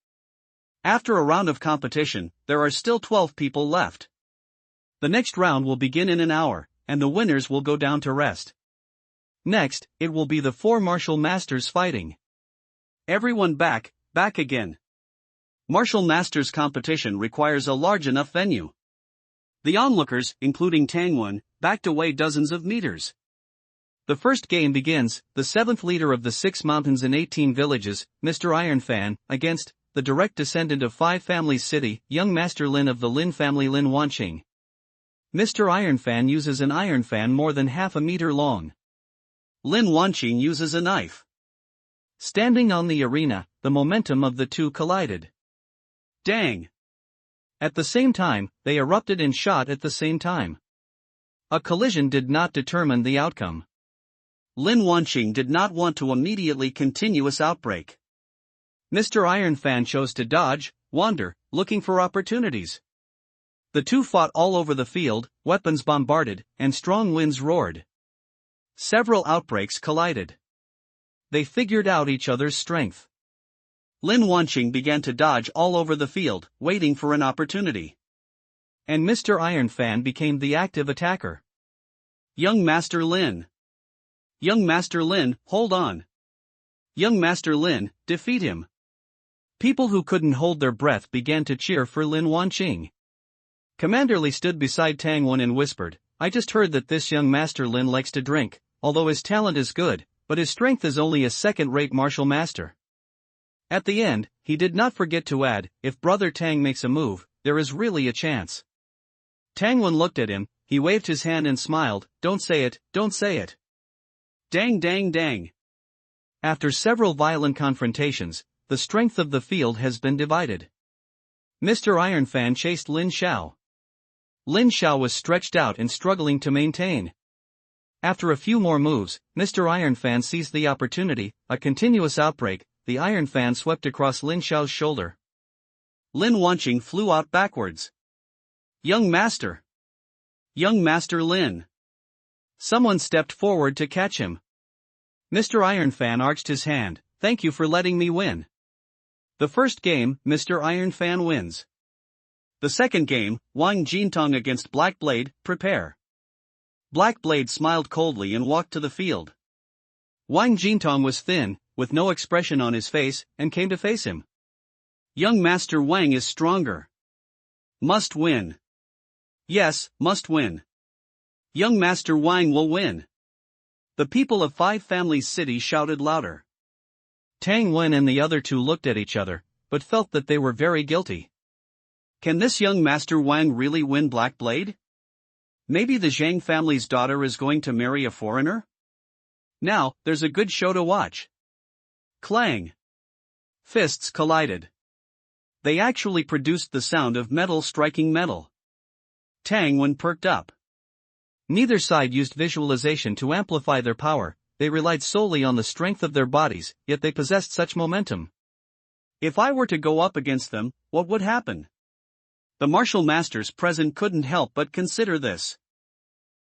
S2: After a round of competition, there are still 12 people left. The next round will begin in an hour, and the winners will go down to rest.
S1: Next, it will be the 4 martial masters fighting.
S2: Everyone back again. Martial masters competition requires a large enough venue. The onlookers, including Tangwen, backed away dozens of meters.
S1: The first game begins, the 7th leader of the 6 mountains and 18 villages, Mr. Ironfan, against the direct descendant of Five Families City, young Master Lin of the Lin family Lin Wanqing. Mr. Ironfan uses an iron fan more than half a meter long.
S2: Lin Wanqing uses a knife.
S1: Standing on the arena, the momentum of the two collided.
S2: Dang!
S1: At the same time, they erupted and shot at the same time. A collision did not determine the outcome.
S2: Lin Wanqing did not want to immediately continuous outbreak.
S1: Mr. Ironfan chose to dodge, wander, looking for opportunities. The two fought all over the field, weapons bombarded, and strong winds roared. Several outbreaks collided. They figured out each other's strength.
S2: Lin Wanqing began to dodge all over the field, waiting for an opportunity.
S1: And Mr. Ironfan became the active attacker.
S2: Young Master Lin. Young Master Lin, hold on. Young Master Lin, defeat him.
S1: People who couldn't hold their breath began to cheer for Lin Wanqing. Commander Li stood beside Tangwen and whispered, I just heard that this young Master Lin likes to drink, although his talent is good, but his strength is only a second-rate martial master. At the end, he did not forget to add, if Brother Tang makes a move, there is really a chance. Tangwen looked at him, he waved his hand and smiled, don't say it, don't say it.
S2: Dang dang dang.
S1: After several violent confrontations, the strength of the field has been divided. Mr. Ironfan chased Lin Xiao. Lin Xiao was stretched out and struggling to maintain. After a few more moves, Mr. Ironfan seized the opportunity, a continuous outbreak, the Ironfan swept across Lin Xiao's shoulder.
S2: Lin Wanqing flew out backwards. Young Master! Young Master Lin!
S1: Someone stepped forward to catch him. Mr. Ironfan arched his hand, thank you for letting me win. The first game, Mr. Ironfan wins.
S2: The second game, Wang Jintong against Black Blade, prepare. Black Blade smiled coldly and walked to the field.
S1: Wang Jintong was thin, with no expression on his face, and came to face him.
S2: Young Master Wang is stronger. Must win. Yes, must win. Young Master Wang will win. The people of Five Families City shouted louder.
S1: Tangwen and the other two looked at each other, but felt that they were very guilty.
S2: Can this young Master Wang really win Black Blade? Maybe the Zhang family's daughter is going to marry a foreigner? Now, there's a good show to watch. Clang! Fists collided. They actually produced the sound of metal striking metal. Tangwen perked up.
S1: Neither side used visualization to amplify their power, they relied solely on the strength of their bodies, yet they possessed such momentum.
S2: If I were to go up against them, what would happen? The martial masters present couldn't help but consider this.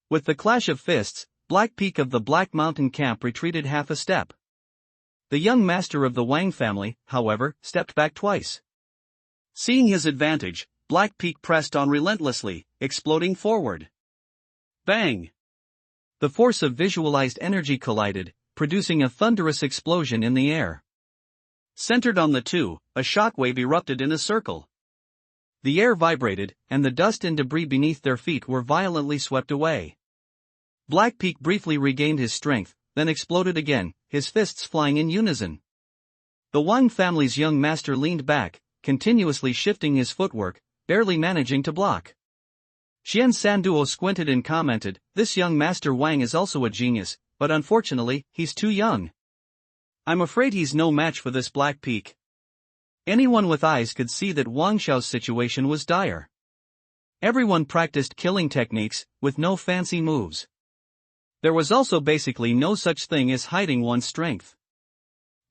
S1: With the clash of fists, Black Peak of the Black Mountain camp retreated half a step. The young master of the Wang family, however, stepped back twice.
S2: Seeing his advantage, Black Peak pressed on relentlessly, exploding forward. Bang!
S1: The force of visualized energy collided, producing a thunderous explosion in the air.
S2: Centered on the two, a shockwave erupted in a circle.
S1: The air vibrated, and the dust and debris beneath their feet were violently swept away. Black Peak briefly regained his strength, then exploded again, his fists flying in unison. The Wang family's young master leaned back, continuously shifting his footwork, barely managing to block. Xian Sanduo squinted and commented, "This young Master Wang is also a genius, but unfortunately, he's too young. I'm afraid he's no match for this Black Peak." Anyone with eyes could see that Wang Xiao's situation was dire. Everyone practiced killing techniques, with no fancy moves. There was also basically no such thing as hiding one's strength.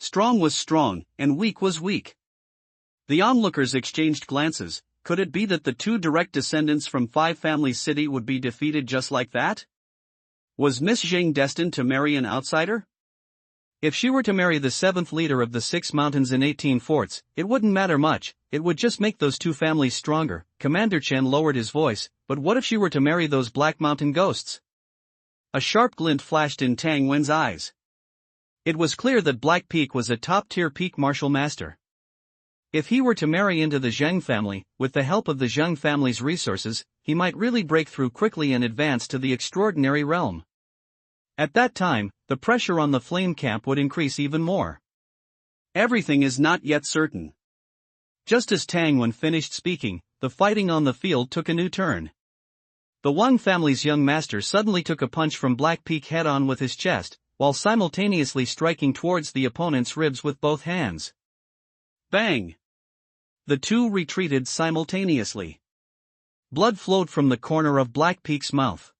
S1: Strong was strong, and weak was weak. The onlookers exchanged glances. Could it be that the two direct descendants from Five Family City would be defeated just like that? Was Miss Zhang destined to marry an outsider? If she were to marry the seventh leader of the 6 mountains and 18 forts, it wouldn't matter much, it would just make those two families stronger. Commander Chen lowered his voice, but what if she were to marry those Black Mountain ghosts? A sharp glint flashed in Tang Wen's eyes. It was clear that Black Peak was a top-tier peak martial master. If he were to marry into the Zhang family, with the help of the Zhang family's resources, he might really break through quickly and advance to the extraordinary realm. At that time, the pressure on the flame camp would increase even more. Everything is not yet certain. Just as Tang Wen finished speaking, the fighting on the field took a new turn. The Wang family's young master suddenly took a punch from Black Peak head-on with his chest, while simultaneously striking towards the opponent's ribs with both hands. Bang! The two retreated simultaneously. Blood flowed from the corner of Black Peak's mouth.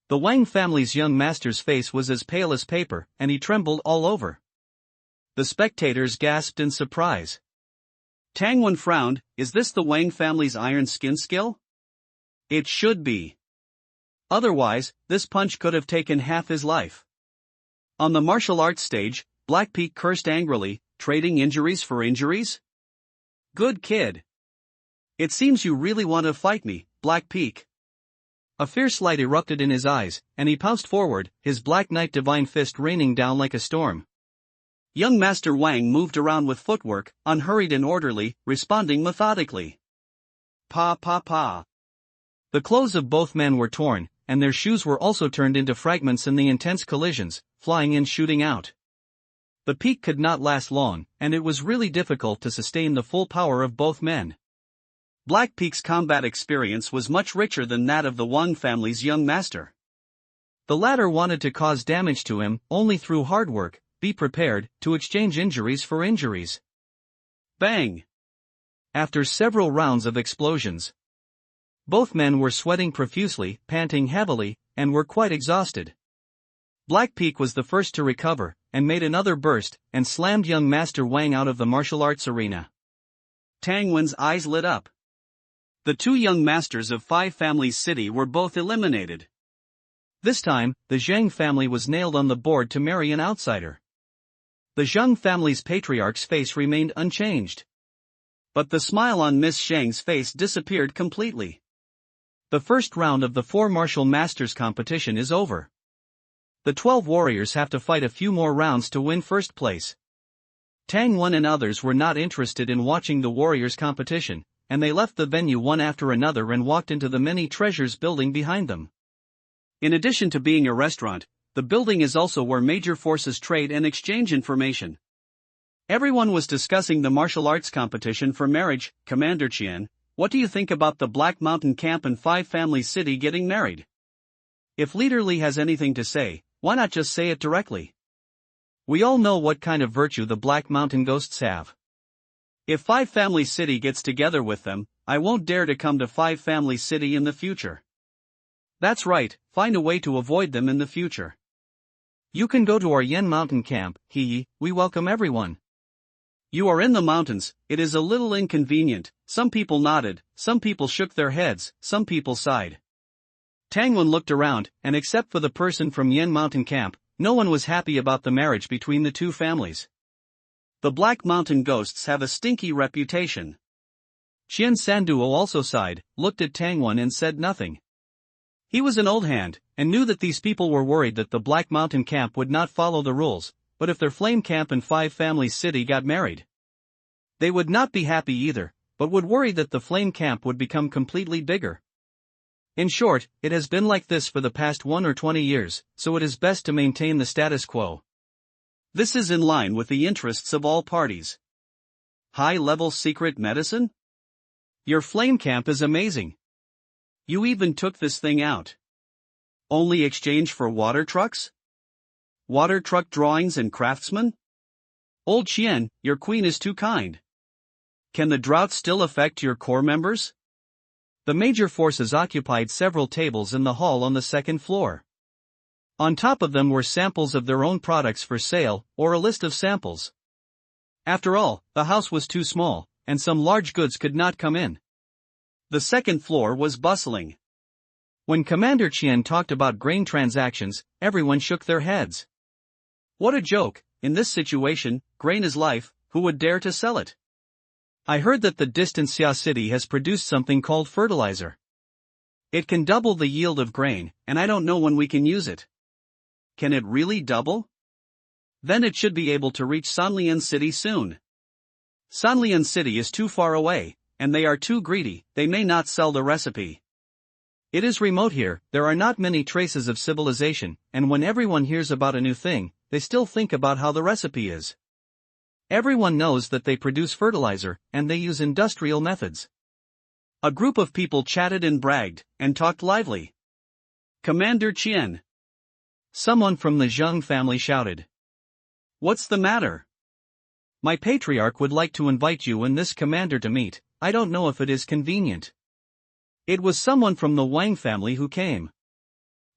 S1: The Wang family's young master's face was as pale as paper, and he trembled all over. The spectators gasped in surprise. Tang Wen frowned. Is this the Wang family's iron skin skill? It should be. Otherwise, this punch could have taken half his life. On the martial arts stage, Black Peak cursed angrily, trading injuries for injuries? Good kid. It seems you really want to fight me, Black Peak. A fierce light erupted in his eyes, and he pounced forward, his Black Knight Divine Fist raining down like a storm. Young Master Wang moved around with footwork, unhurried and orderly, responding methodically. Pa pa pa. The clothes of both men were torn, and their shoes were also turned into fragments in the intense collisions, flying and shooting out. The peak could not last long, and it was really difficult to sustain the full power of both men. Black Peak's combat experience was much richer than that of the Wang family's young master. The latter wanted to cause damage to him only through hard work, be prepared to exchange injuries for injuries. Bang! After several rounds of explosions, both men were sweating profusely, panting heavily, and were quite exhausted. Black Peak was the first to recover, and made another burst, and slammed young Master Wang out of the martial arts arena. Tang Wen's eyes lit up. The two young masters of Five Families City were both eliminated. This time, the Zhang family was nailed on the board to marry an outsider. The Zhang family's patriarch's face remained unchanged. But the smile on Miss Zhang's face disappeared completely. The first round of the 4 martial masters competition is over. The 12 warriors have to fight a few more rounds to win first place. Tang Wen and others were not interested in watching the warriors' competition, and they left the venue one after another and walked into the many treasures building behind them. In addition to being a restaurant, the building is also where major forces trade and exchange information. Everyone was discussing the martial arts competition for marriage. Commander Qian, what do you think about the Black Mountain Camp and Five Families City getting married? If Leader Li has anything to say, why not just say it directly? We all know what kind of virtue the Black Mountain ghosts have. If Five Families City gets together with them, I won't dare to come to Five Families City in the future. That's right, find a way to avoid them in the future. You can go to our Yen Mountain Camp, we welcome everyone. You are in the mountains, it is a little inconvenient. Some people nodded, some people shook their heads, some people sighed. Tang Wen looked around, and except for the person from Yen Mountain Camp, no one was happy about the marriage between the two families. The Black Mountain ghosts have a stinky reputation. Qian Sanduo also sighed, looked at Tang Wen and said nothing. He was an old hand, and knew that these people were worried that the Black Mountain Camp would not follow the rules, but if their Flame Camp and Five Families City got married, they would not be happy either, but would worry that the Flame Camp would become completely bigger. In short, it has been like this for the past 1 or 20 years, so it is best to maintain the status quo. This is in line with the interests of all parties. High-level secret medicine? Your Flame Camp is amazing.
S2: You even took this thing out. Only exchange for water trucks? Water truck drawings and craftsmen? Old Qian, your queen is too kind. Can the drought still affect your core members?
S1: The major forces occupied several tables in the hall on the second floor. On top of them were samples of their own products for sale, or a list of samples. After all, the house was too small, and some large goods could not come in.
S2: The second floor was bustling.
S1: When Commander Qian talked about grain transactions, everyone shook their heads.
S2: What a joke, in this situation, grain is life, who would dare to sell it?
S1: I heard that the distant Xia city has produced something called fertilizer.
S2: It can double the yield of grain, and I don't know when we can use it. Can it really double? Then it should be able to reach Sanlian City soon. Sanlian City is too far away, and they are too greedy, they may not sell the recipe.
S1: It is remote here, there are not many traces of civilization, and when everyone hears about a new thing, they still think about how the recipe is. Everyone knows that they produce fertilizer, and they use industrial methods.
S2: A group of people chatted and bragged, and talked lively. Commander Qian.
S1: Someone from the Zheng family shouted.
S2: What's the matter?
S1: My patriarch would like to invite you and this commander to meet, I don't know if it is convenient. It was someone from the Wang family who came.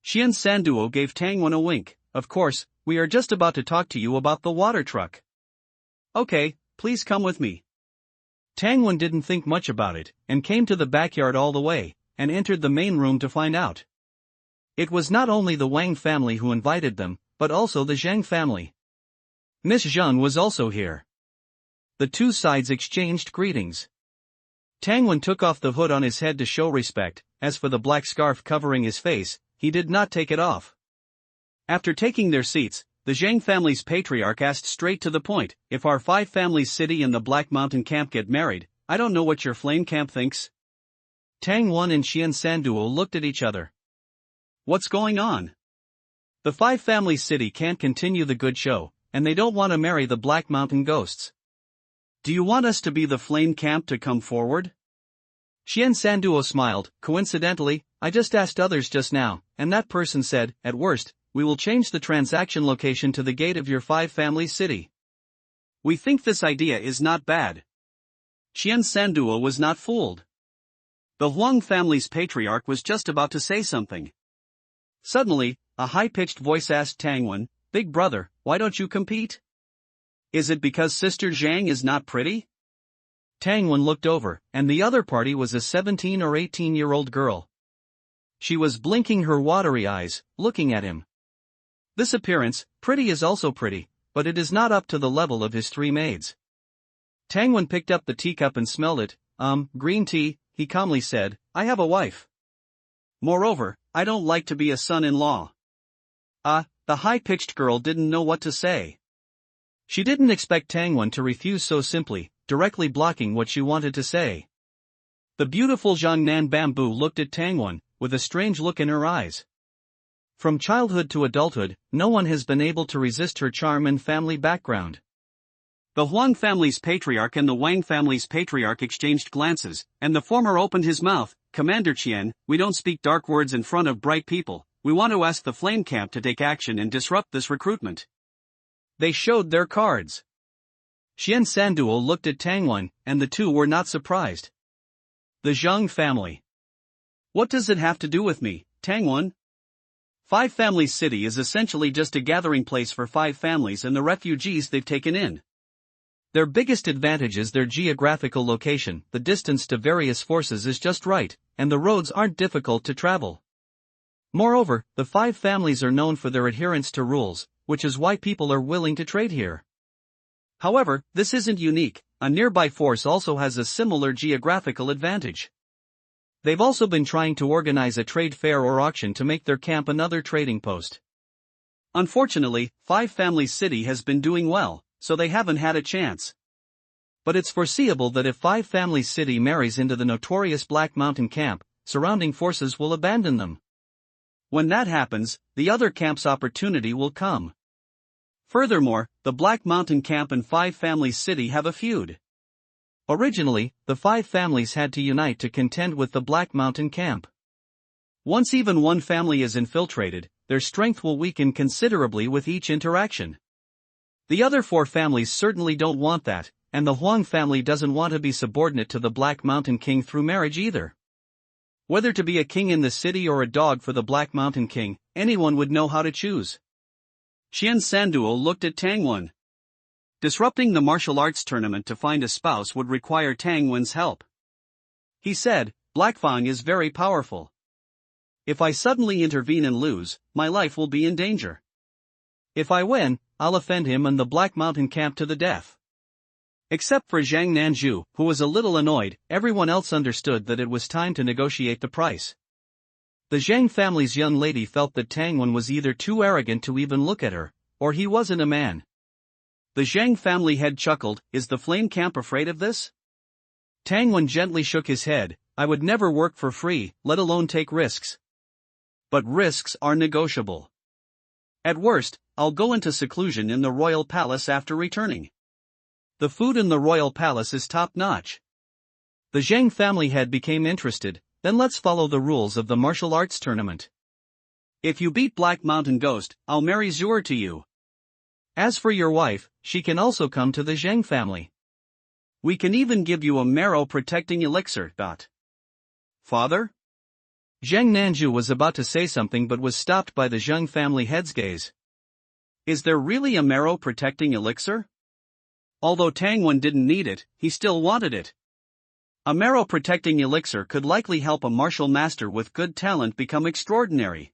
S2: Qian Sanduo gave Tangwen a wink. Of course, we are just about to talk to you about the water truck. Okay, please come with me.
S1: Tangwen didn't think much about it, and came to the backyard all the way, and entered the main room to find out. It was not only the Wang family who invited them, but also the Zheng family. Miss Zheng was also here. The two sides exchanged greetings. Tangwen took off the hood on his head to show respect, as for the black scarf covering his face, he did not take it off. After taking their seats, the Zheng family's patriarch asked straight to the point, if our 5 families city and the Black Mountain camp get married, I don't know what your flame camp thinks. Tangwen and Qian Sanduo looked at each other.
S2: What's going on?
S1: The 5 families city can't continue the good show, and they don't want to marry the Black Mountain ghosts.
S2: Do you want us to be the flame camp to come forward?
S1: Qian Sanduo smiled. Coincidentally, I just asked others just now, and that person said, at worst, we will change the transaction location to the gate of your 5 families city.
S2: We think this idea is not bad. Qian Sanduo was not fooled. The Huang family's patriarch was just about to say something. Suddenly, a high-pitched voice asked Tangwen, Big brother, why don't you compete? Is it because Sister Zhang is not pretty?
S1: Tangwen looked over, and the other party was a 17 or 18-year-old girl. She was blinking her watery eyes, looking at him. This appearance, pretty is also pretty, but it is not up to the level of his 3 maids. Tangwen picked up the teacup and smelled it. Green tea, he calmly said, I have a wife.
S2: Moreover, I don't like to be a son-in-law. The high-pitched girl didn't know what to say.
S1: She didn't expect Tangwen to refuse so simply, directly blocking what she wanted to say. The beautiful Jiangnan Bamboo looked at Tangwen, with a strange look in her eyes. From childhood to adulthood, no one has been able to resist her charm and family background.
S2: The Huang family's patriarch and the Wang family's patriarch exchanged glances, and the former opened his mouth. Commander Qian, we don't speak dark words in front of bright people, we want to ask the Flame Camp to take action and disrupt this recruitment.
S1: They showed their cards. Qian Sanduo looked at Tangwen, and the two were not surprised. The Zheng family.
S2: What does it have to do with me, Tangwen? 5 Families City is essentially just a gathering place for 5 families and the refugees they've taken in.
S1: Their biggest advantage is their geographical location, the distance to various forces is just right, and the roads aren't difficult to travel. Moreover, the 5 families are known for their adherence to rules, which is why people are willing to trade here.
S2: However, this isn't unique, a nearby force also has a similar geographical advantage.
S1: They've also been trying to organize a trade fair or auction to make their camp another trading post.
S2: Unfortunately, 5 Families City has been doing well, so they haven't had a chance.
S1: But it's foreseeable that if 5 Families City marries into the notorious Black Mountain camp, surrounding forces will abandon them.
S2: When that happens, the other camp's opportunity will come. Furthermore, the Black Mountain camp and 5 Families City have a feud.
S1: Originally, the 5 families had to unite to contend with the Black Mountain camp.
S2: Once even one family is infiltrated, their strength will weaken considerably with each interaction. The other four families certainly don't want that, and the Huang family doesn't want to be subordinate to the Black Mountain King through marriage either. Whether to be a king in the city or a dog for the Black Mountain King, anyone would know how to choose. Qian Sanduo looked at Tang Wen. Disrupting the martial arts tournament to find a spouse would require Tang Wen's help. He said, Blackfang is very powerful. If I suddenly intervene and lose, my life will be in danger. If I win, I'll offend him and the Black Mountain camp to the death. Except for Zhang Nanju, who was a little annoyed, everyone else understood that it was time to negotiate the price. The Zhang family's young lady felt that Tang Wen was either too arrogant to even look at her, or he wasn't a man. The Zhang family head chuckled, is the Flame Camp afraid of this? Tang Wen gently shook his head, I would never work for free, let alone take risks. But risks are negotiable. At worst, I'll go into seclusion in the royal palace after returning. The food in the royal palace is top-notch. The Zhang family head became interested, then let's follow the rules of the martial arts tournament. If you beat Black Mountain Ghost, I'll marry Zhuer to you. As for your wife, she can also come to the Zhang family. We can even give you a marrow-protecting elixir. Father? Zhang Nanju was about to say something but was stopped by the Zhang family head's gaze. Is there really a marrow-protecting elixir? Although Tang Wen didn't need it, he still wanted it. A marrow-protecting elixir could likely help a martial master with good talent become extraordinary.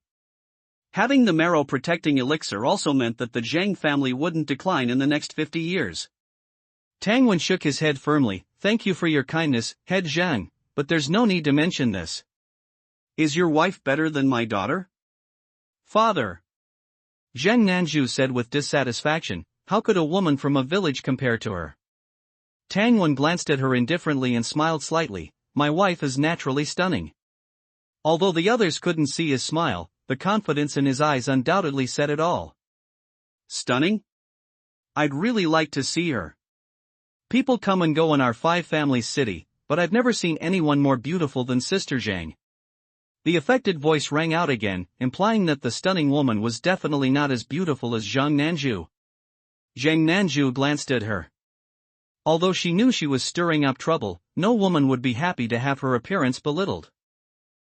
S2: Having the marrow-protecting elixir also meant that the Zhang family wouldn't decline in the next 50 years. Tang Wen shook his head firmly, thank you for your kindness, head Zhang, but there's no need to mention this. Is your wife better than my daughter? Father. Zhang Nanju said with dissatisfaction, how could a woman from a village compare to her? Tang Wen glanced at her indifferently and smiled slightly, my wife is naturally stunning. Although the others couldn't see his smile, the confidence in his eyes undoubtedly said it all. Stunning? I'd really like to see her. People come and go in our five families city, but I've never seen anyone more beautiful than Sister Zhang. The affected voice rang out again, implying that the stunning woman was definitely not as beautiful as Zhang Nanju. Zhang Nanju glanced at her. Although she knew she was stirring up trouble, no woman would be happy to have her appearance belittled.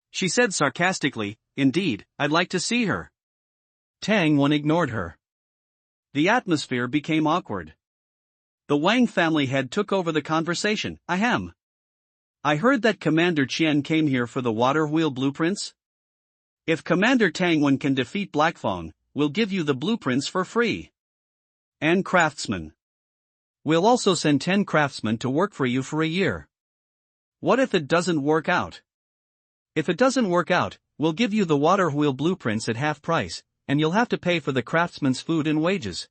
S2: She said sarcastically, indeed, I'd like to see her. Tang Wen ignored her. The atmosphere became awkward. The Wang family head took over the conversation, ahem. I heard that Commander Qian came here for the water wheel blueprints? If Commander Tang Wen can defeat Blackfang, we'll give you the blueprints for free. And craftsmen. We'll also send 10 craftsmen to work for you for a year. What if it doesn't work out? If it doesn't work out, we'll give you the water wheel blueprints at half price, and you'll have to pay for the craftsmen's food and wages.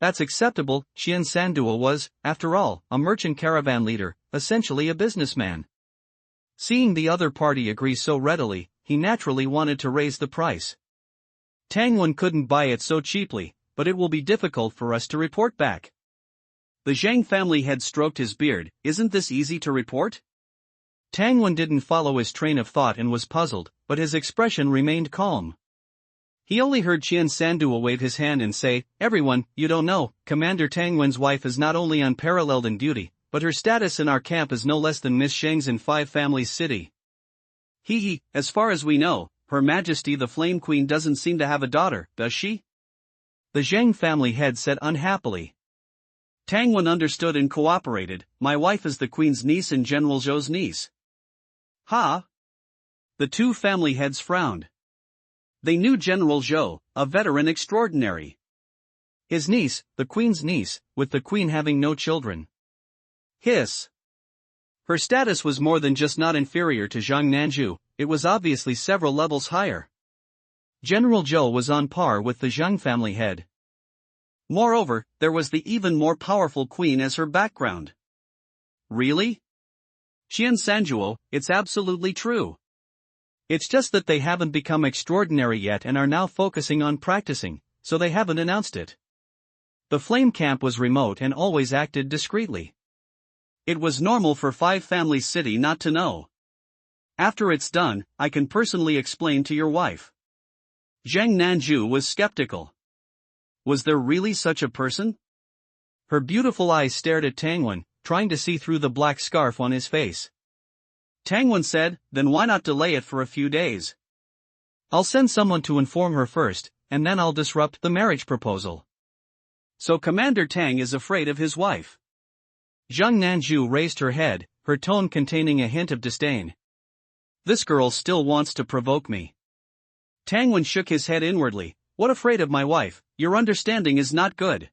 S2: That's acceptable. Qian Sanduo was, after all, a merchant caravan leader, essentially a businessman. Seeing the other party agree so readily, he naturally wanted to raise the price. Tang Wen couldn't buy it so cheaply, but it will be difficult for us to report back. The Zhang family head stroked his beard, isn't this easy to report? Tang Wen didn't follow his train of thought and was puzzled, but his expression remained calm. He only heard Qian Sanduo wave his hand and say, everyone, you don't know, Commander Tang Wen's wife is not only unparalleled in beauty, but her status in our camp is no less than Miss Sheng's in Five Families City. As far as we know, Her Majesty the Flame Queen doesn't seem to have a daughter, does she? The Zhang family head said unhappily. Tang Wen understood and cooperated, my wife is the Queen's niece and General Zhou's niece. Ha! The two family heads frowned. They knew General Zhou, a veteran extraordinary. His niece, the Queen's niece, with the Queen having no children. Hiss! Her status was more than just not inferior to Zhang Nanju, it was obviously several levels higher. General Zhou was on par with the Zhang family head. Moreover, there was the even more powerful Queen as her background. Really? Qian Sanduo, it's absolutely true. It's just that they haven't become extraordinary yet and are now focusing on practicing, so they haven't announced it. The Flame Camp was remote and always acted discreetly. It was normal for Five Families City not to know. After it's done, I can personally explain to your wife. Zhang Nanju was skeptical. Was there really such a person?
S1: Her beautiful eyes stared at Tangwen, trying to see through the black scarf on his face.
S2: Tangwen said, then why not delay it for a few days?
S1: I'll send someone to inform her first, and then I'll disrupt the marriage proposal.
S2: So Commander Tang is afraid of his wife.
S1: Zhang Nanju raised her head, her tone containing a hint of disdain.
S2: This girl still wants to provoke me. Tangwen shook his head inwardly. What, afraid of my wife? Your understanding is not good.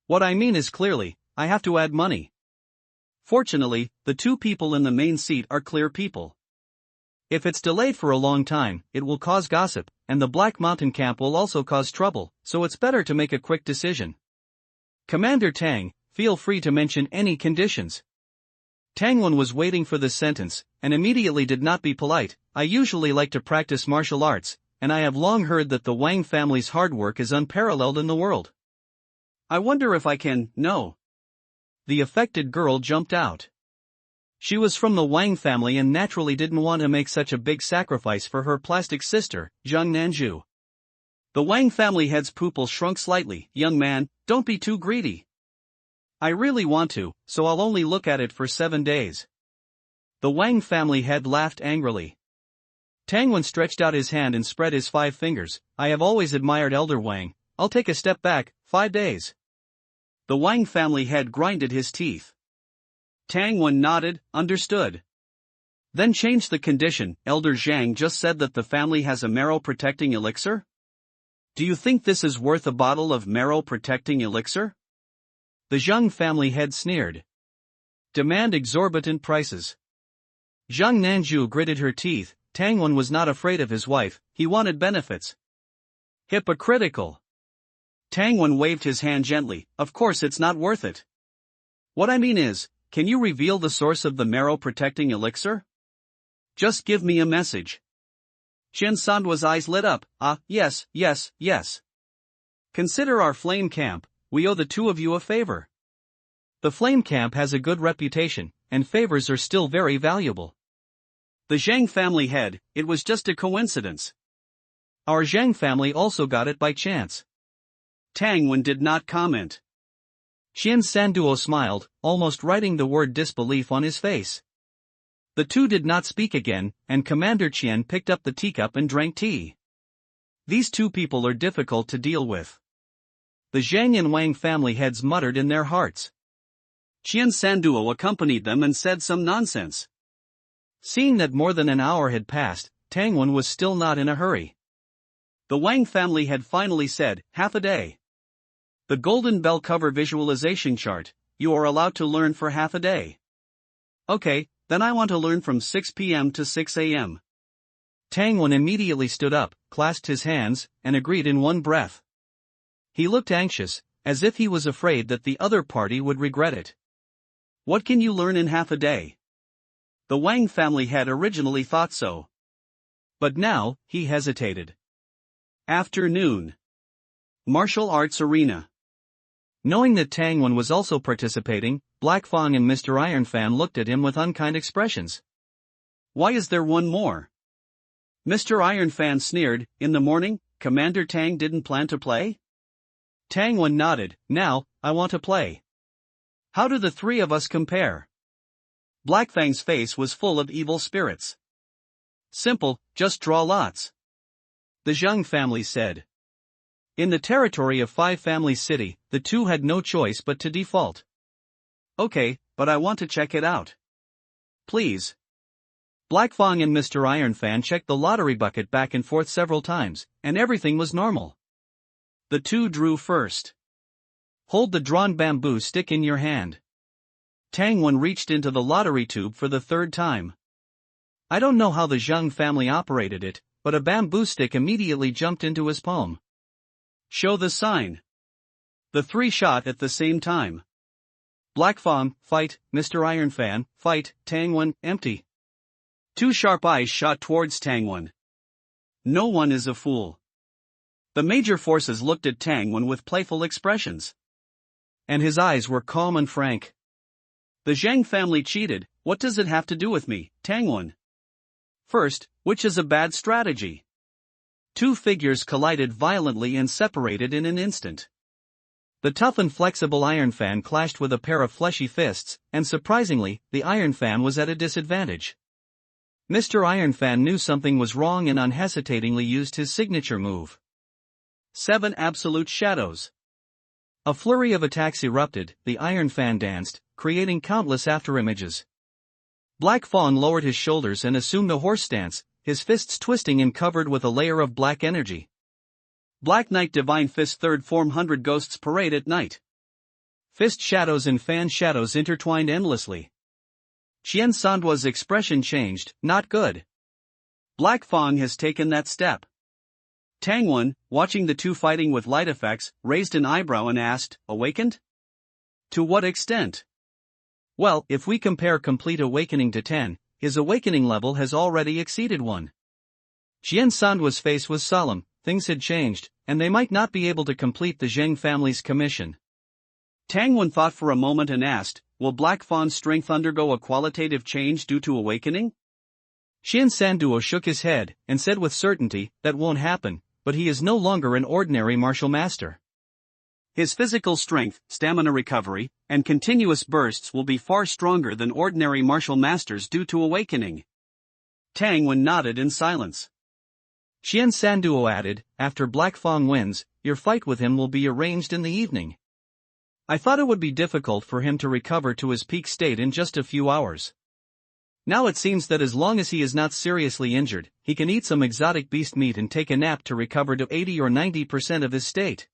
S1: What I mean is clearly, I have to add money.
S2: Fortunately, the two people in the main seat are clear people.
S1: If it's delayed for a long time, it will cause gossip, and the Black Mountain camp will also cause trouble, so it's better to make a quick decision. Commander Tang, feel free to mention any conditions. Tangwen was waiting for this sentence, and immediately did not be polite. I usually like to practice martial arts, and I have long heard that the Wang family's hard work is unparalleled in the world.
S2: I wonder if I can. No.
S1: The affected girl jumped out. She was from the Wang family and naturally didn't want to make such a big sacrifice for her plastic sister, Zhang Nanju.
S2: The Wang family head's pupil shrunk slightly. Young man, don't be too greedy. I really want to, so I'll only look at it for 7 days.
S1: The Wang family head laughed angrily. Tangwen stretched out his hand and spread his 5 fingers. I have always admired Elder Wang. I'll take a step back. 5 days.
S2: The Wang family head grinded his teeth. Tangwen nodded, understood. Then changed the condition. Elder Zhang just said that the family has a marrow-protecting elixir? Do you think this is worth a bottle of marrow-protecting elixir?
S1: The Zhang family head sneered. Demand exorbitant prices. Zhang Nanju gritted her teeth. Tangwen was not afraid of his wife, he wanted benefits.
S2: Hypocritical. Tangwen waved his hand gently. Of course it's not worth it. What I mean is, can you reveal the source of the marrow-protecting elixir? Just give me a message. Chen Sandua's eyes lit up. Yes. Consider our flame camp, we owe the two of you a favor.
S1: The flame camp has a good reputation, and favors are still very valuable.
S2: The Zhang family head, it was just a coincidence.
S1: Our Zhang family also got it by chance.
S2: Tangwen did not comment.
S1: Qian Sanduo smiled, almost writing the word disbelief on his face. The two did not speak again, and Commander Qian picked up the teacup and drank tea. These two people are difficult to deal with. The Zhang and Wang family heads muttered in their hearts.
S2: Qian Sanduo accompanied them and said some nonsense.
S1: Seeing that more than an hour had passed, Tangwen was still not in a hurry.
S2: The Wang family had finally said, half a day. The golden bell cover visualization chart, you are allowed to learn for half a day. Okay, then I want to learn from 6 p.m. to 6 a.m.
S1: Tangwen immediately stood up, clasped his hands, and agreed in one breath. He looked anxious, as if he was afraid that the other party would regret it.
S2: What can you learn in half a day? The Wang family had originally thought so.
S1: But now, he hesitated.
S2: Afternoon. Martial arts arena.
S1: Knowing that Tangwen was also participating, Black Fang and Mr. Ironfan looked at him with unkind expressions.
S2: Why is there one more? Mr. Ironfan sneered. In the morning, Commander Tang didn't plan to play?
S1: Tangwen nodded. Now, I want to play.
S2: How do the three of us compare? Black Fang's face was full of evil spirits. Simple, just draw lots.
S1: The Zhang family said. In the territory of 5 Families City, the two had no choice but to default.
S2: Okay, but I want to check it out. Please.
S1: Black Fang and Mr. Ironfan checked the lottery bucket back and forth several times, and everything was normal.
S2: The two drew first.
S1: Hold the drawn bamboo stick in your hand. Tangwen reached into the lottery tube for the 3rd time. I don't know how the Zhang family operated it, but a bamboo stick immediately jumped into his palm.
S2: Show the sign. The 3 shot at the same time.
S1: Black Fang, fight. Mr. Ironfan, fight. Tangwen, empty.
S2: 2 sharp eyes shot towards Tangwen. No one is a fool. The major forces looked at Tangwen with playful expressions.
S1: And his eyes were calm and frank.
S2: The Zhang family cheated. What does it have to do with me, Tangwen? First, which is a bad strategy? Two figures collided violently and separated in an instant. The tough and flexible Iron Fan clashed with a pair of fleshy fists, and surprisingly, the Iron Fan was at a disadvantage. Mr. Iron Fan knew something was wrong and unhesitatingly used his signature move. 7 Absolute Shadows. A flurry of attacks erupted, the Iron Fan danced, creating countless afterimages. Black Fawn lowered his shoulders and assumed a horse stance, his fists twisting and covered with a layer of black energy. Black Knight Divine Fist Third Form 100 Ghosts Parade at Night. Fist shadows and fan shadows intertwined endlessly. Qian Sanduo's expression changed, not good. Black Fawn has taken that step. Tangwen, watching the two fighting with light effects, raised an eyebrow and asked, awakened? To what extent? Well, if we compare complete awakening to 10, his awakening level has already exceeded 1. Qian Sanduo's face was solemn, things had changed, and they might not be able to complete the Zheng family's commission. Tangwen thought for a moment and asked, will Black Fawn's strength undergo a qualitative change due to awakening? Qian Sanduo shook his head, and said with certainty, that won't happen, but he is no longer an ordinary martial master. His physical strength, stamina recovery, and continuous bursts will be far stronger than ordinary martial masters due to awakening. Tangwen nodded in silence. Qian Sanduo added, after Black Fawn wins, your fight with him will be arranged in the evening. I thought it would be difficult for him to recover to his peak state in just a few hours. Now it seems that as long as he is not seriously injured, he can eat some exotic beast meat and take a nap to recover to 80 or 90% of his state.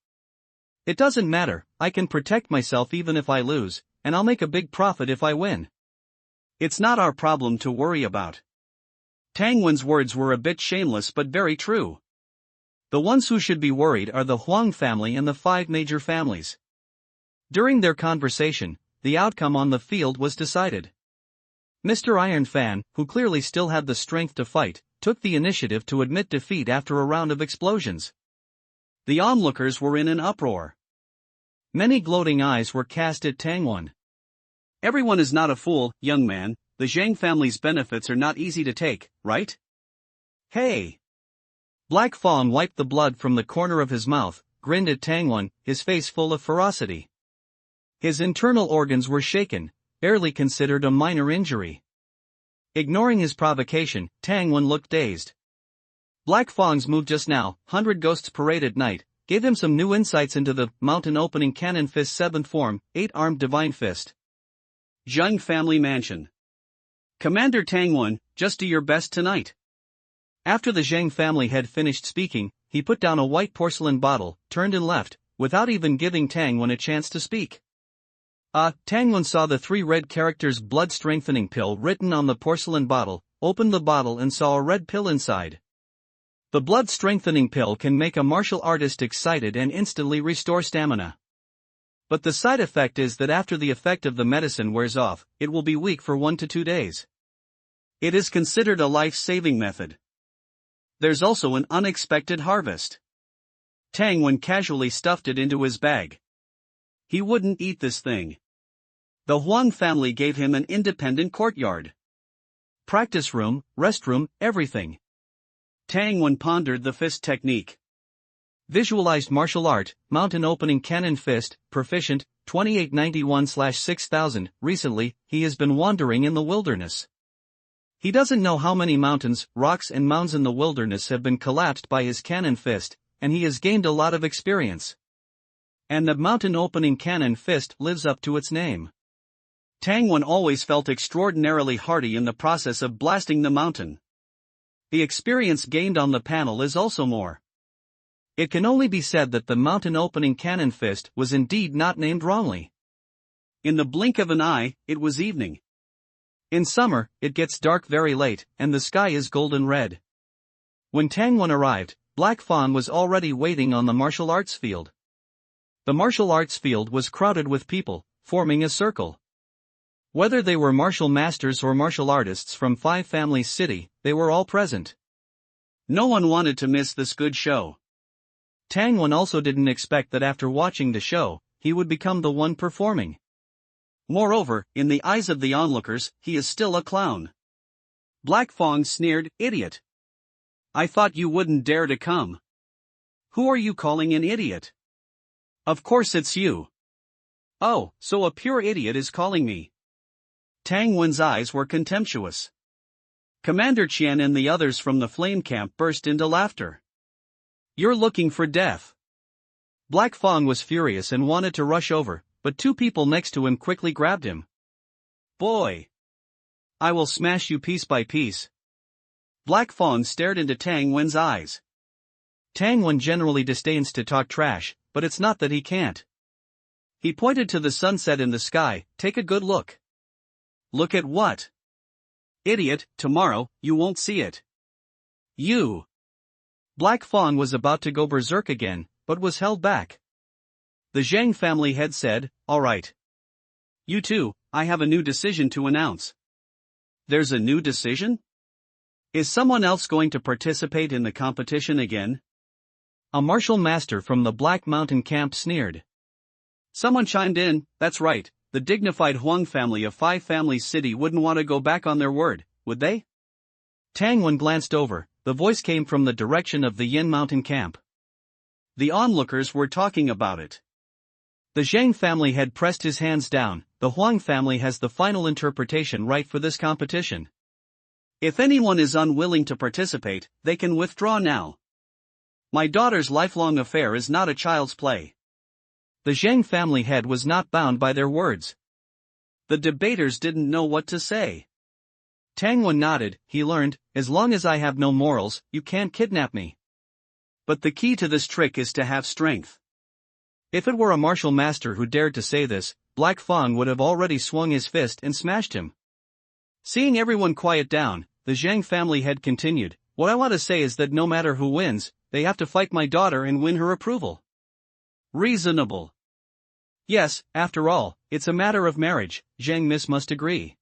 S2: It doesn't matter, I can protect myself even if I lose, and I'll make a big profit if I win. It's not our problem to worry about. Tangwen's words were a bit shameless but very true. The ones who should be worried are the Huang family and the 5 major families. During their conversation, the outcome on the field was decided. Mr. Iron Fan, who clearly still had the strength to fight, took the initiative to admit defeat after a round of explosions. The onlookers were in an uproar. Many gloating eyes were cast at Tangwen. Everyone is not a fool, young man, the Zhang family's benefits are not easy to take, right? Hey! Black Fawn wiped the blood from the corner of his mouth, grinned at Tangwen, his face full of ferocity. His internal organs were shaken, barely considered a minor injury. Ignoring his provocation, Tangwen looked dazed. Black Fawn's move just now, 100 Ghosts Parade at Night, gave him some new insights into the Mountain Opening Cannon Fist 7th Form, 8-Armed Divine Fist. Zheng Family Mansion. Commander Tangwen, just do your best tonight. After the Zheng family had finished speaking, he put down a white porcelain bottle, turned and left, without even giving Tangwen a chance to speak. Tangwen saw the 3 red characters blood strengthening pill written on the porcelain bottle, opened the bottle and saw a red pill inside. The blood strengthening pill can make a martial artist excited and instantly restore stamina. But the side effect is that after the effect of the medicine wears off, it will be weak for 1 to 2 days. It is considered a life-saving method. There's also an unexpected harvest. Tangwen casually stuffed it into his bag. He wouldn't eat this thing. The Huang family gave him an independent courtyard. Practice room, restroom, everything. Tangwen pondered the fist technique. Visualized martial art, Mountain Opening Cannon Fist, proficient, 2891/6000. Recently, he has been wandering in the wilderness. He doesn't know how many mountains, rocks and mounds in the wilderness have been collapsed by his cannon fist, and he has gained a lot of experience. And the Mountain Opening Cannon Fist lives up to its name. Tangwen always felt extraordinarily hardy in the process of blasting the mountain. The experience gained on the panel is also more. It can only be said that the Mountain Opening Cannon Fist was indeed not named wrongly. In the blink of an eye, it was evening. In summer, it gets dark very late, and the sky is golden red. When Tangwen arrived, Black Fawn was already waiting on the martial arts field. The martial arts field was crowded with people, forming a circle. Whether they were martial masters or martial artists from 5 families city, they were all present. No one wanted to miss this good show. Tangwen also didn't expect that after watching the show, he would become the one performing. Moreover, in the eyes of the onlookers, he is still a clown. Black Fong sneered, idiot. I thought you wouldn't dare to come. Who are you calling an idiot? Of course it's you. Oh, so a pure idiot is calling me. Tang Wen's eyes were contemptuous. Commander Qian and the others from the flame camp burst into laughter. You're looking for death. Black Fong was furious and wanted to rush over, but two people next to him quickly grabbed him. Boy! I will smash you piece by piece. Black Fong stared into Tang Wen's eyes.
S1: Tang Wen generally disdains to talk trash, but it's not that he can't.
S2: He pointed to the sunset in the sky. Take a good look. Look at what? Idiot, tomorrow, you won't see it. You!
S1: Black Fong was about to go berserk again, but was held back.
S2: The Zhang family head said, all right. You two, I have a new decision to announce. There's a new decision? Is someone else going to participate in the competition again?
S1: A martial master from the Black Mountain camp sneered.
S2: Someone chimed in, that's right, the dignified Huang family of 5 families city wouldn't want to go back on their word, would they?
S1: Tang Wen glanced over, the voice came from the direction of the Yin Mountain camp.
S2: The onlookers were talking about it.
S1: The Zhang family had pressed his hands down. The Huang family has the final interpretation right for this competition.
S2: If anyone is unwilling to participate, they can withdraw now. My daughter's lifelong affair is not a child's play.
S1: The Zhang family head was not bound by their words.
S2: The debaters didn't know what to say.
S1: Tang Wen nodded. He learned, as long as I have no morals, you can't kidnap me.
S2: But the key to this trick is to have strength.
S1: If it were a martial master who dared to say this, Black Fong would have already swung his fist and smashed him. Seeing everyone quiet down, the Zhang family head continued, what I want to say is that no matter who wins, they have to fight my daughter and win her approval.
S2: Reasonable.
S1: Yes, after all, it's a matter of marriage, Zhang Miss must agree.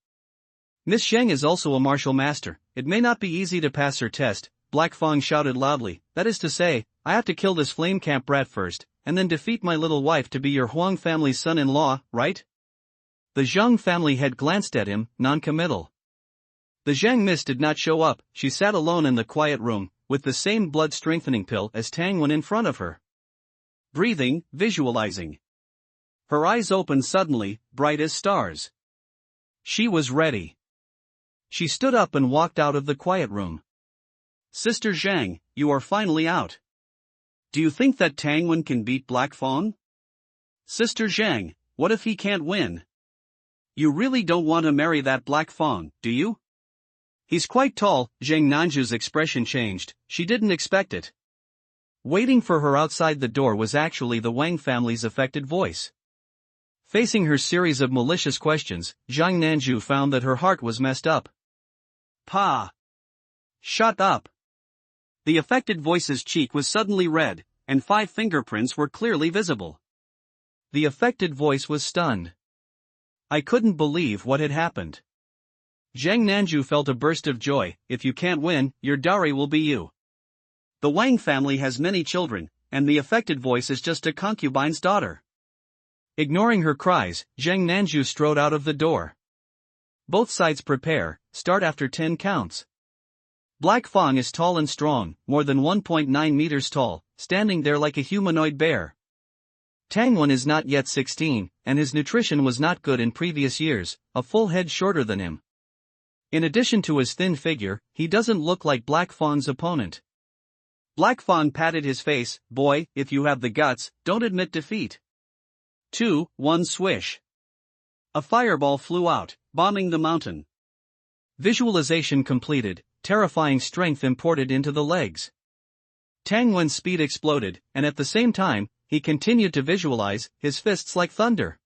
S1: Miss Zhang is also a martial master, it may not be easy to pass her test, Black Fong shouted loudly, that is to say, I have to kill this flame camp brat first, and then defeat my little wife to be your Huang family's son-in-law, right? The Zhang family head glanced at him, non-committal. The Zhang Miss did not show up, she sat alone in the quiet room, with the same blood-strengthening pill as Tang Wen in front of her.
S2: Breathing, visualizing. Her eyes opened suddenly, bright as stars.
S1: She was ready. She stood up and walked out of the quiet room.
S2: Sister Zhang, you are finally out. Do you think that Tang Wen can beat Black Fong? Sister Zhang, what if he can't win? You really don't want to marry that Black Fong, do you? He's quite tall. Zhang Nanju's expression changed, she didn't expect it.
S1: Waiting for her outside the door was actually the Wang family's affected voice. Facing her series of malicious questions, Zhang Nanju found that her heart was messed up.
S2: Pa! Shut up! The affected voice's cheek was suddenly red, and 5 fingerprints were clearly visible.
S1: The affected voice was stunned. I couldn't believe what had happened. Zhang Nanju felt a burst of joy, if you can't win, your dowry will be you.
S2: The Wang family has many children, and the affected voice is just a concubine's daughter.
S1: Ignoring her cries, Zhang Nanju strode out of the door. Both sides prepare, start after 10 counts. Black Fong is tall and strong, more than 1.9 meters tall, standing there like a humanoid bear. Tang Wen is not yet 16, and his nutrition was not good in previous years, a full head shorter than him. In addition to his thin figure, he doesn't look like Black Fong's opponent.
S2: Black Fong patted his face, boy, if you have the guts, don't admit defeat. 2, 1 swish. A fireball flew out, bombing the mountain.
S1: Visualization completed, terrifying strength imported into the legs. Tang Wen's speed exploded, and at the same time, he continued to visualize, his fists like thunder.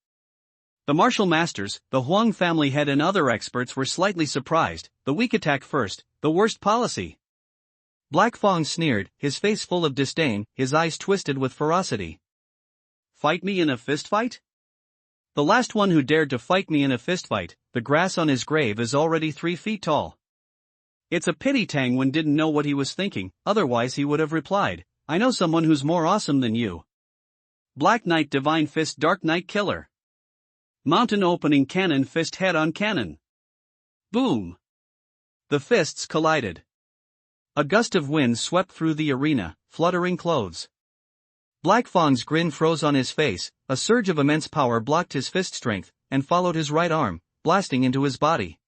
S1: The martial masters, the Huang family head and other experts were slightly surprised, the weak attack first, the worst policy. Black Fong sneered, his face full of disdain, his eyes twisted with ferocity.
S2: Fight me in a fistfight?
S1: The last one who dared to fight me in a fistfight, the grass on his grave is already 3 feet tall.
S2: It's a pity Tang Wen didn't know what he was thinking, otherwise he would have replied, I know someone who's more awesome than you. Black Knight Divine Fist Dark Knight Killer. Mountain Opening Cannon Fist Head on Cannon. Boom! The fists collided. A gust of wind swept through the arena, fluttering clothes. Black Fang's grin froze on his face, a surge of immense power blocked his fist strength, and followed his right arm, blasting into his body.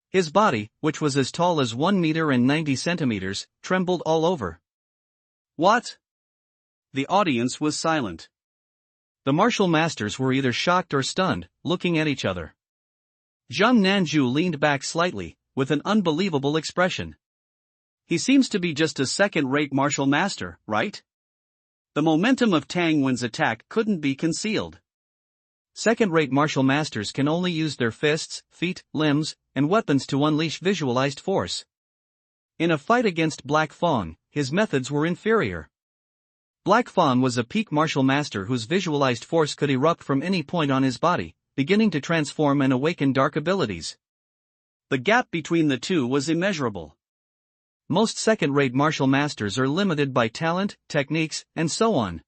S2: His body, which was as tall as 1 meter and 90 centimeters, trembled all over. What? The audience was silent. The martial masters were either shocked or stunned, looking at each other. Zhang Nanju leaned back slightly, with an unbelievable expression. He seems to be just a second-rate martial master, right? The momentum of Tang Wen's attack couldn't be concealed. Second-rate martial masters can only use their fists, feet, limbs, and weapons to unleash visualized force. In a fight against Black Fang, his methods were inferior. Black Fang was a peak martial master whose visualized force could erupt from any point on his body, beginning to transform and awaken dark abilities. The gap between the two was immeasurable. Most second-rate martial masters are limited by talent, techniques, and so on.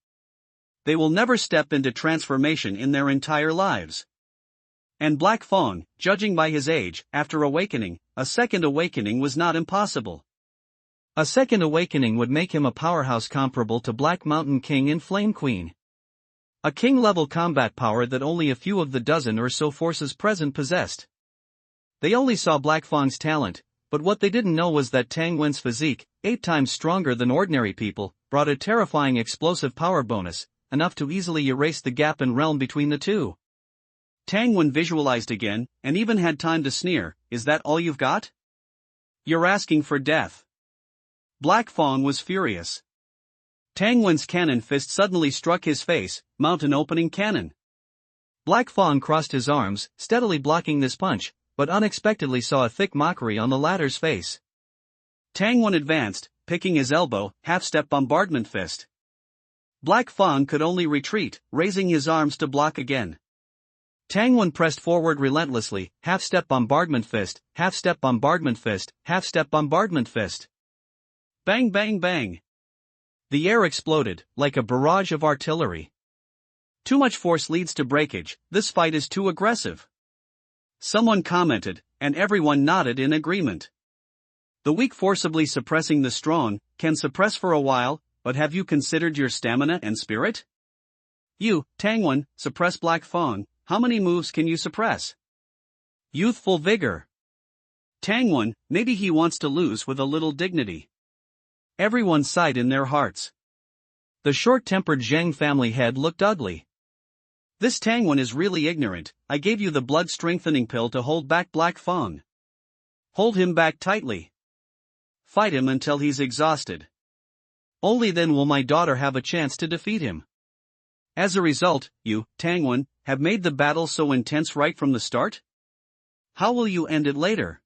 S2: They will never step into transformation in their entire lives. And Black Fang, judging by his age, after awakening, a second awakening was not impossible. A second awakening would make him a powerhouse comparable to Black Mountain King and Flame Queen. A king-level combat power that only a few of the dozen or so forces present possessed. They only saw Black Fang's talent, but what they didn't know was that Tang Wen's physique, 8 times stronger than ordinary people, brought a terrifying explosive power bonus, enough to easily erase the gap in realm between the two. Tang Wen visualized again, and even had time to sneer, "Is that all you've got? You're asking for death." Black Fang was furious. Tang Wen's cannon fist suddenly struck his face, mountain-opening cannon. Black Fang crossed his arms, steadily blocking this punch, but unexpectedly saw a thick mockery on the latter's face. Tang Wen advanced, picking his elbow, half-step bombardment fist. Black Fang could only retreat, raising his arms to block again. Tang Wen pressed forward relentlessly, half-step bombardment fist, half-step bombardment fist, half-step bombardment fist. Bang bang bang. The air exploded, like a barrage of artillery. Too much force leads to breakage, this fight is too aggressive. Someone commented, and everyone nodded in agreement. The weak forcibly suppressing the strong, can suppress for a while, but have you considered your stamina and spirit? You, Tang Wen, suppress Black Fang, how many moves can you suppress? Youthful vigor. Tang Wen, maybe he wants to lose with a little dignity. Everyone sighed in their hearts. The short-tempered Zheng family head looked ugly. This Tang Wen is really ignorant. I gave you the blood-strengthening pill to hold back Black Fang. Hold him back tightly. Fight him until he's exhausted. Only then will my daughter have a chance to defeat him. As a result, you, Tang Wen, have made the battle so intense right from the start? How will you end it later?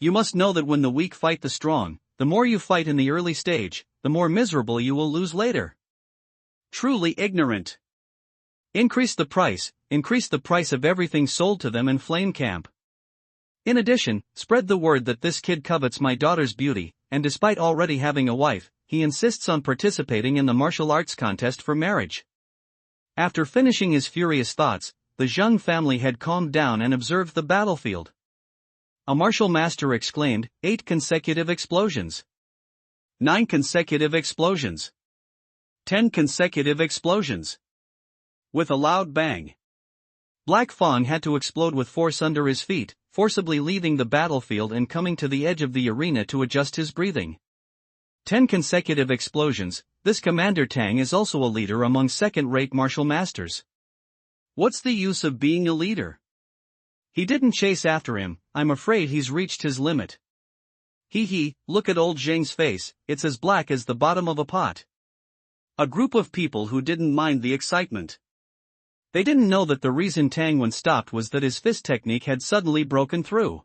S2: You must know that when the weak fight the strong, the more you fight in the early stage, the more miserable you will lose later. Truly ignorant. Increase the price of everything sold to them in Flame Camp. In addition, spread the word that this kid covets my daughter's beauty, and despite already having a wife, he insists on participating in the martial arts contest for marriage. After finishing his furious thoughts, the Zheng family had calmed down and observed the battlefield. A martial master exclaimed, 8 consecutive explosions. 9 consecutive explosions. 10 consecutive explosions. With a loud bang, Black Fang had to explode with force under his feet, forcibly leaving the battlefield and coming to the edge of the arena to adjust his breathing. 10 consecutive explosions. This Commander Tang is also a leader among second-rate martial masters. What's the use of being a leader? He didn't chase after him, I'm afraid he's reached his limit. Look at old Zheng's face, it's as black as the bottom of a pot. A group of people who didn't mind the excitement. They didn't know that the reason Tang Wen stopped was that his fist technique had suddenly broken through.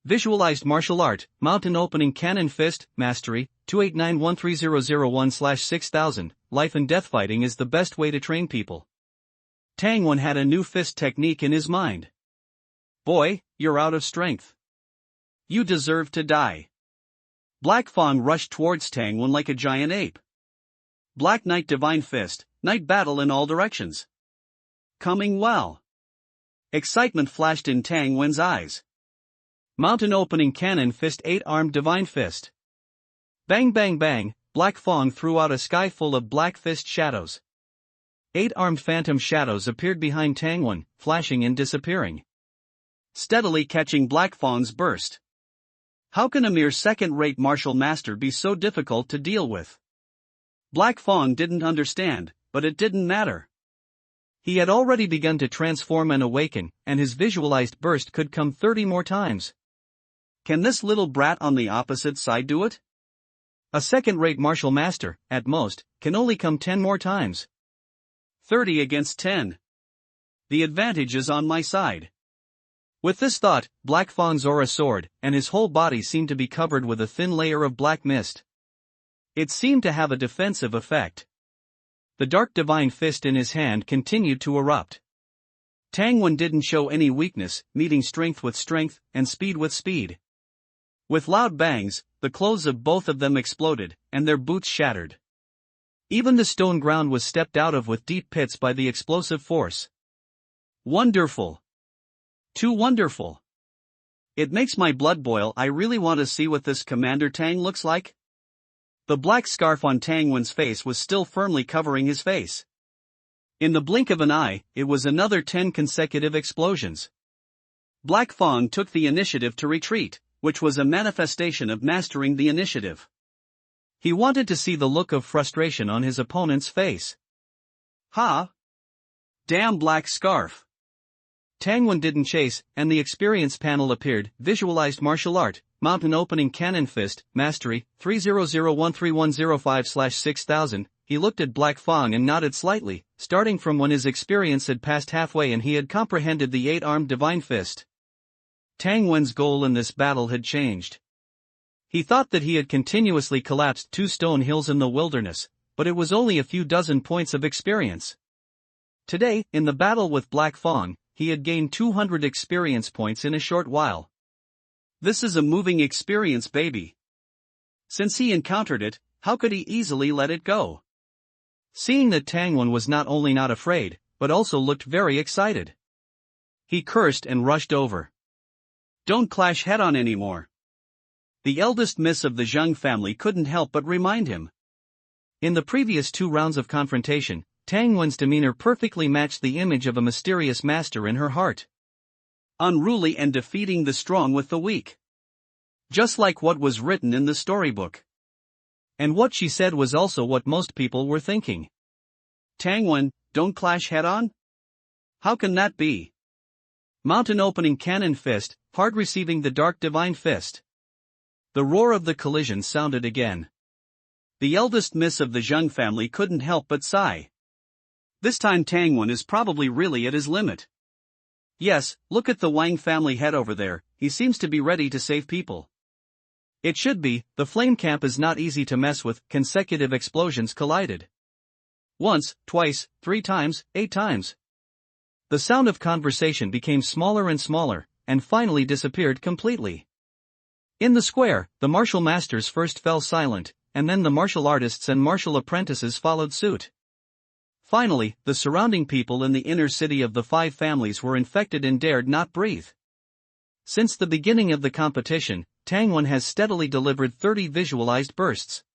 S2: Visualized martial art, mountain opening cannon fist, mastery, 289130001/6000, life and death fighting is the best way to train people. Tang Wen had a new fist technique in his mind. Boy, you're out of strength. You deserve to die. Black Fang rushed towards Tang Wen like a giant ape. Black Knight Divine Fist, night battle in all directions. Coming well. Excitement flashed in Tang Wen's eyes. Mountain opening cannon fist 8-armed divine fist. Bang bang bang, Black Fong threw out a sky full of black fist shadows. 8-armed phantom shadows appeared behind Tangwan, flashing and disappearing, steadily catching Black Fong's burst. How can a mere second-rate martial master be so difficult to deal with? Black Fong didn't understand, but it didn't matter. He had already begun to transform and awaken, and his visualized burst could come 30 more times. Can this little brat on the opposite side do it? A second-rate martial master, at most, can only come 10 more times. 30 against 10. The advantage is on my side. With this thought, Black Fong's aura soared, and his whole body seemed to be covered with a thin layer of black mist. It seemed to have a defensive effect. The dark divine fist in his hand continued to erupt. Tangwan didn't show any weakness, meeting strength with strength, and speed with speed. With loud bangs, the clothes of both of them exploded, and their boots shattered. Even the stone ground was stepped out of with deep pits by the explosive force. Wonderful! Too wonderful! It makes my blood boil. I really want to see what this Commander Tang looks like. The black scarf on Tangwan's face was still firmly covering his face. In the blink of an eye, it was another 10 consecutive explosions. Black Fong took the initiative to retreat, which was a manifestation of mastering the initiative. He wanted to see the look of frustration on his opponent's face. Ha! Damn black scarf! Tangwan didn't chase, and the experience panel appeared. Visualized martial art, mountain opening cannon fist, mastery, 300131105/6000. He looked at Black Fong and nodded slightly, starting from when his experience had passed halfway and he had comprehended the 8-armed divine fist. Tangwan's goal in this battle had changed. He thought that he had continuously collapsed 2 stone hills in the wilderness, but it was only a few dozen points of experience. Today, in the battle with Black Fong, he had gained 200 experience points in a short while. This is a moving experience, baby. Since he encountered it, how could he easily let it go? Seeing that Tangwan was not only not afraid, but also looked very excited, he cursed and rushed over. Don't clash head-on anymore. The eldest miss of the Zheng family couldn't help but remind him. In the previous 2 rounds of confrontation, Tangwan's demeanor perfectly matched the image of a mysterious master in her heart. Unruly and defeating the strong with the weak. Just like what was written in the storybook. And what she said was also what most people were thinking. Tangwan, don't clash head-on? How can that be? Mountain opening cannon fist, hard receiving the dark divine fist. The roar of the collision sounded again. The eldest miss of the Zheng family couldn't help but sigh. This time Tangwan is probably really at his limit. Yes, look at the Wang family head over there, he seems to be ready to save people. It should be. The flame camp is not easy to mess with. Consecutive explosions collided. Once, twice, 3 times, 8 times. The sound of conversation became smaller and smaller, and finally disappeared completely. In the square, the martial masters first fell silent, and then the martial artists and martial apprentices followed suit. Finally, the surrounding people in the inner city of the 5 families were infected and dared not breathe. Since the beginning of the competition, Tangwan has steadily delivered 30 visualized bursts.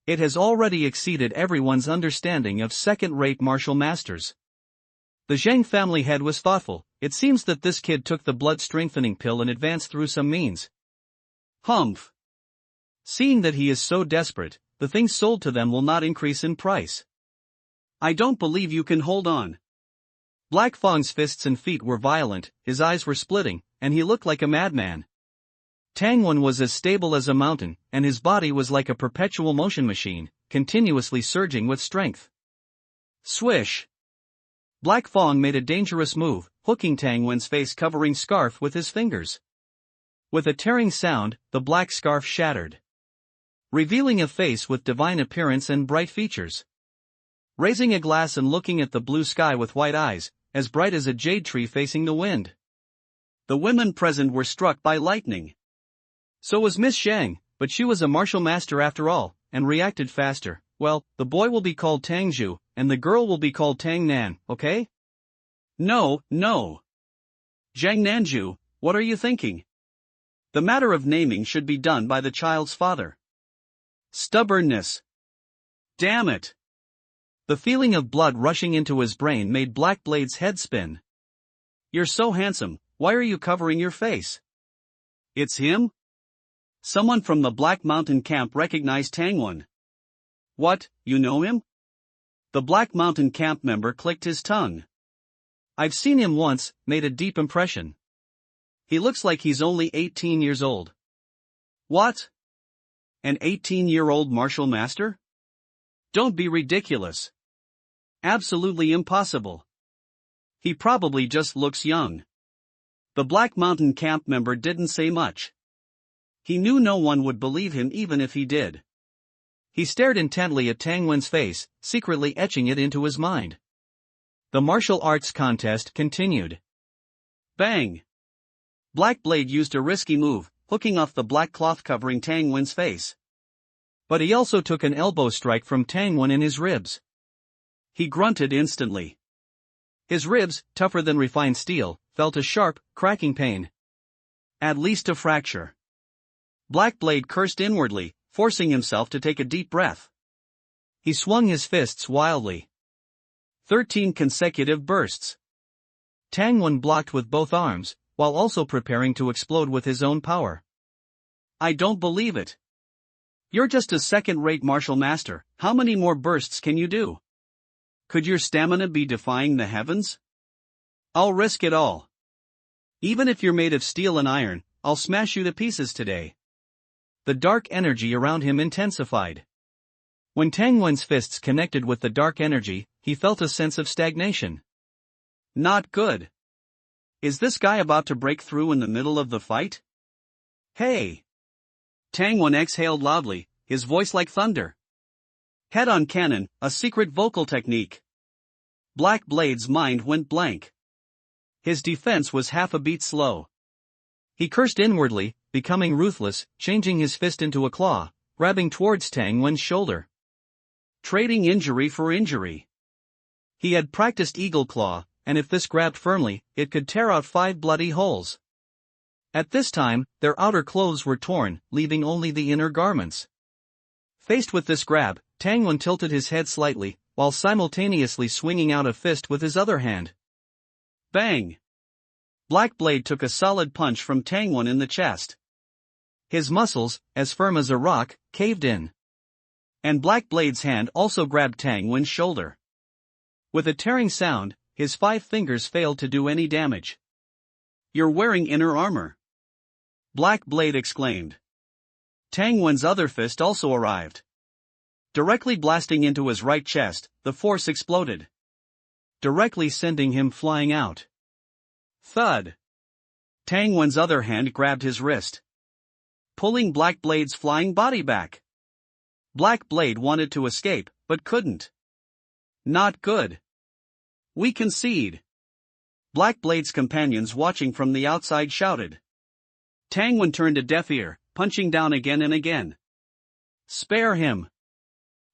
S2: It has already exceeded everyone's understanding of second-rate martial masters. The Zheng family head was thoughtful. It seems that this kid took the blood-strengthening pill and advanced through some means. Humph. Seeing that he is so desperate, the things sold to them will not increase in price. I don't believe you can hold on. Black Fong's fists and feet were violent, his eyes were splitting, and he looked like a madman. Tangwan was as stable as a mountain, and his body was like a perpetual motion machine, continuously surging with strength. Swish! Black Fong made a dangerous move, hooking Tangwan's face covering scarf with his fingers. With a tearing sound, the black scarf shattered, revealing a face with divine appearance and bright features. Raising a glass and looking at the blue sky with white eyes, as bright as a jade tree facing the wind. The women present were struck by lightning. So was Miss Zhang, but she was a martial master after all, and reacted faster. Well, the boy will be called Tang Zhu, and the girl will be called Tang Nan, okay? No. Zhang Nanju, what are you thinking? The matter of naming should be done by the child's father. Stubbornness. Damn it.
S1: The feeling of blood rushing into his brain made Blackblade's head spin.
S2: You're so handsome, why are you covering your face? It's him? Someone from the Black Mountain camp recognized Tangwon. What, you know him? The Black Mountain camp member clicked his tongue.
S1: I've seen him once, made a deep impression. He looks like he's only 18 years old.
S2: What? An 18-year-old martial master? Don't be ridiculous. Absolutely impossible. He probably just looks young. The Black Mountain camp member didn't say much. He knew no one would believe him even if he did.
S1: He stared intently at Tangwon's face, secretly etching it into his mind. The martial arts contest continued.
S2: Bang! Blackblade used a risky move, hooking off the black cloth covering Tangwon's face.
S1: But he also took an elbow strike from Tangwon in his ribs.
S2: He grunted instantly.
S1: His ribs, tougher than refined steel, felt a sharp, cracking pain.
S2: At least a fracture. Blackblade cursed inwardly, forcing himself to take a deep breath.
S1: He swung his fists wildly.
S2: 13 consecutive bursts.
S1: Tangwon blocked with both arms, while also preparing to explode with his own power.
S2: I don't believe it. You're just a second-rate martial master, how many more bursts can you do? Could your stamina be defying the heavens? I'll risk it all. Even if you're made of steel and iron, I'll smash you to pieces today.
S1: The dark energy around him intensified. When Tangwon's fists connected with the dark energy, he felt a sense of stagnation.
S2: Not good. Is this guy about to break through in the middle of the fight? Hey! Tangwon exhaled loudly, his voice like thunder. Head-on cannon, a secret vocal technique. Blackblade's mind went blank. His defense was half a beat slow.
S1: He cursed inwardly, becoming ruthless, changing his fist into a claw, grabbing towards Tangwon's shoulder.
S2: Trading injury for injury.
S1: He had practiced Eagle Claw, and if this grabbed firmly, it could tear out 5 bloody holes. At this time, their outer clothes were torn, leaving only the inner garments. Faced with this grab, Tangwon tilted his head slightly, while simultaneously swinging out a fist with his other hand.
S2: Bang! Blackblade took a solid punch from Tangwon in the chest.
S1: His muscles, as firm as a rock, caved in.
S2: And Blackblade's hand also grabbed Tangwon's shoulder. With a tearing sound, his 5 fingers failed to do any damage. You're wearing inner armor. Blackblade exclaimed. Tangwon's other fist also arrived. Directly blasting into his right chest, the force exploded, directly sending him flying out. Thud. Tangwon's other hand grabbed his wrist, pulling Blackblade's flying body back. Blackblade wanted to escape, but couldn't. Not good. We concede. Blackblade's companions watching from the outside shouted. Tangwon turned a deaf ear, punching down again and again. Spare him.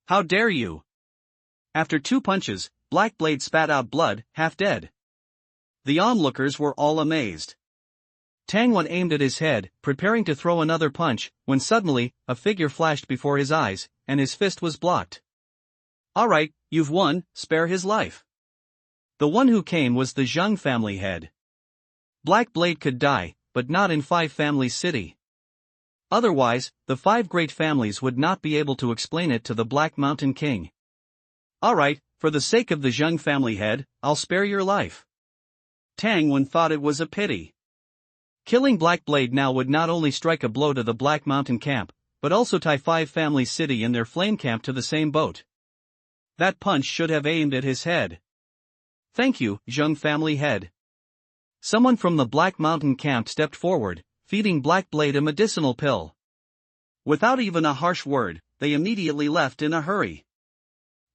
S2: How dare you? After 2 punches, Blackblade spat out blood, half dead. The onlookers were all amazed.
S1: Tangwon aimed at his head, preparing to throw another punch, when suddenly, a figure flashed before his eyes, and his fist was blocked.
S2: Alright, you've won, spare his life.
S1: The one who came was the Zhang family head. Blackblade could die, but not in 5 Families City. Otherwise, the 5 great families would not be able to explain it to the Black Mountain King.
S2: Alright, for the sake of the Zhang family head, I'll spare your life. Tangwon thought it was a pity.
S1: Killing Blackblade now would not only strike a blow to the Black Mountain camp, but also tie 5 Families City and their flame camp to the same boat. That punch should have aimed at his head. Thank you, Zhang family head. Someone from the Black Mountain camp stepped forward, feeding Blackblade a medicinal pill.
S2: Without even a harsh word, they immediately left in a hurry.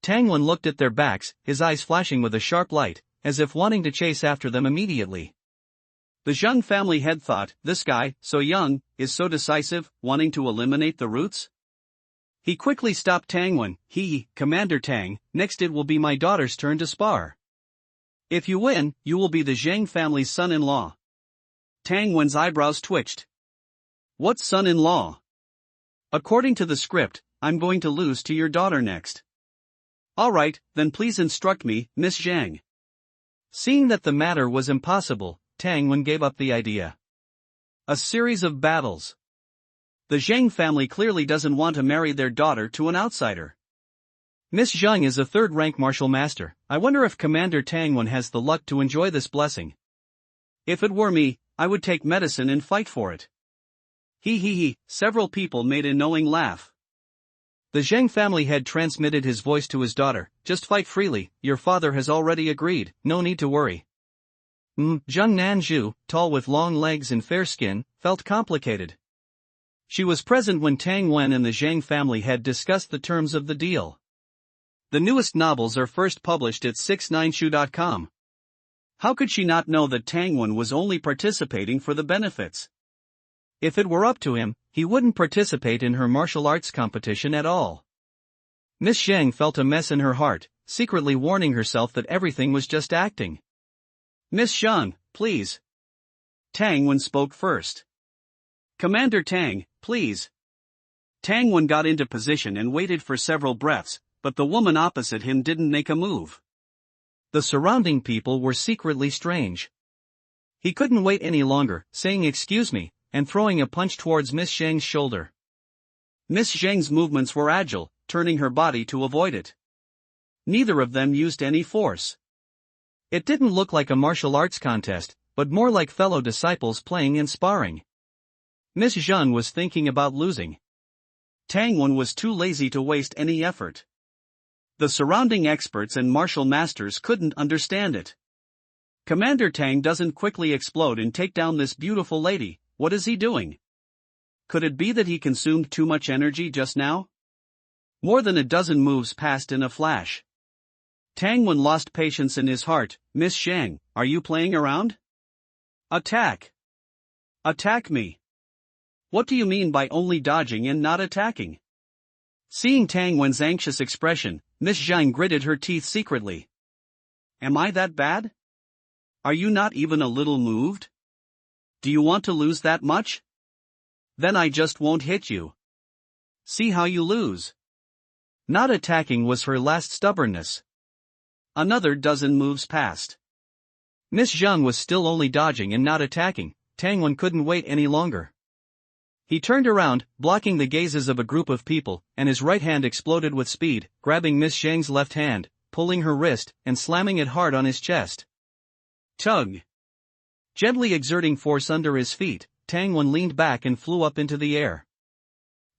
S1: Tangwon looked at their backs, his eyes flashing with a sharp light, as if wanting to chase after them immediately.
S2: The Zhang family head thought, this guy, so young, is so decisive, wanting to eliminate the roots? He quickly stopped Tangwon. Commander Tang, next it will be my daughter's turn to spar. If you win, you will be the Zhang family's son-in-law. Tangwon's eyebrows twitched. What son-in-law? According to the script, I'm going to lose to your daughter next. Alright, then please instruct me, Miss Zhang.
S1: Seeing that the matter was impossible, Tang Wen gave up the idea.
S2: A series of battles. The Zhang family clearly doesn't want to marry their daughter to an outsider.
S1: Miss Zhang is a third-rank martial master. I wonder if Commander Tang Wen has the luck to enjoy this blessing.
S2: If it were me, I would take medicine and fight for it. He. Several people made a knowing laugh.
S1: The Zhang family head transmitted his voice to his daughter. Just fight freely, your father has already agreed, no need to worry. Zheng Nanzhu, tall with long legs and fair skin, felt complicated. She was present when Tang Wen and the Zhang family had discussed the terms of the deal.
S2: The newest novels are first published at 69shu.com. How could she not know that Tang Wen was only participating for the benefits?
S1: If it were up to him, he wouldn't participate in her martial arts competition at all. Miss Zhang felt a mess in her heart, secretly warning herself that everything was just acting.
S2: Miss Zhang, please. Tang Wen spoke first. Commander Tang, please. Tang Wen got into position and waited for several breaths, but the woman opposite him didn't make a move.
S1: The surrounding people were secretly strange. He couldn't wait any longer, saying excuse me, and throwing a punch towards Miss Zhang's shoulder.
S2: Miss Zhang's movements were agile, turning her body to avoid it. Neither of them used any force.
S1: It didn't look like a martial arts contest, but more like fellow disciples playing and sparring. Miss Zhang was thinking about losing.
S2: Tang Wen was too lazy to waste any effort. The surrounding experts and martial masters couldn't understand it. Commander Tang doesn't quickly explode and take down this beautiful lady. What is he doing? Could it be that he consumed too much energy just now? More than a dozen moves passed in a flash. Tang Wen lost patience in his heart. Miss Zhang, are you playing around? Attack! Attack me! What do you mean by only dodging and not attacking? Seeing Tang Wen's anxious expression, Miss Zhang gritted her teeth secretly. Am I that bad? Are you not even a little moved? Do you want to lose that much? Then I just won't hit you. See how you lose.
S1: Not attacking was her last stubbornness.
S2: Another dozen moves passed.
S1: Miss Zhang was still only dodging and not attacking. Tang Wen couldn't wait any longer. He turned around, blocking the gazes of a group of people, and his right hand exploded with speed, grabbing Miss Zhang's left hand, pulling her wrist, and slamming it hard on his chest.
S2: Tug!
S1: Gently exerting force under his feet, Tang Wen leaned back and flew up into the air.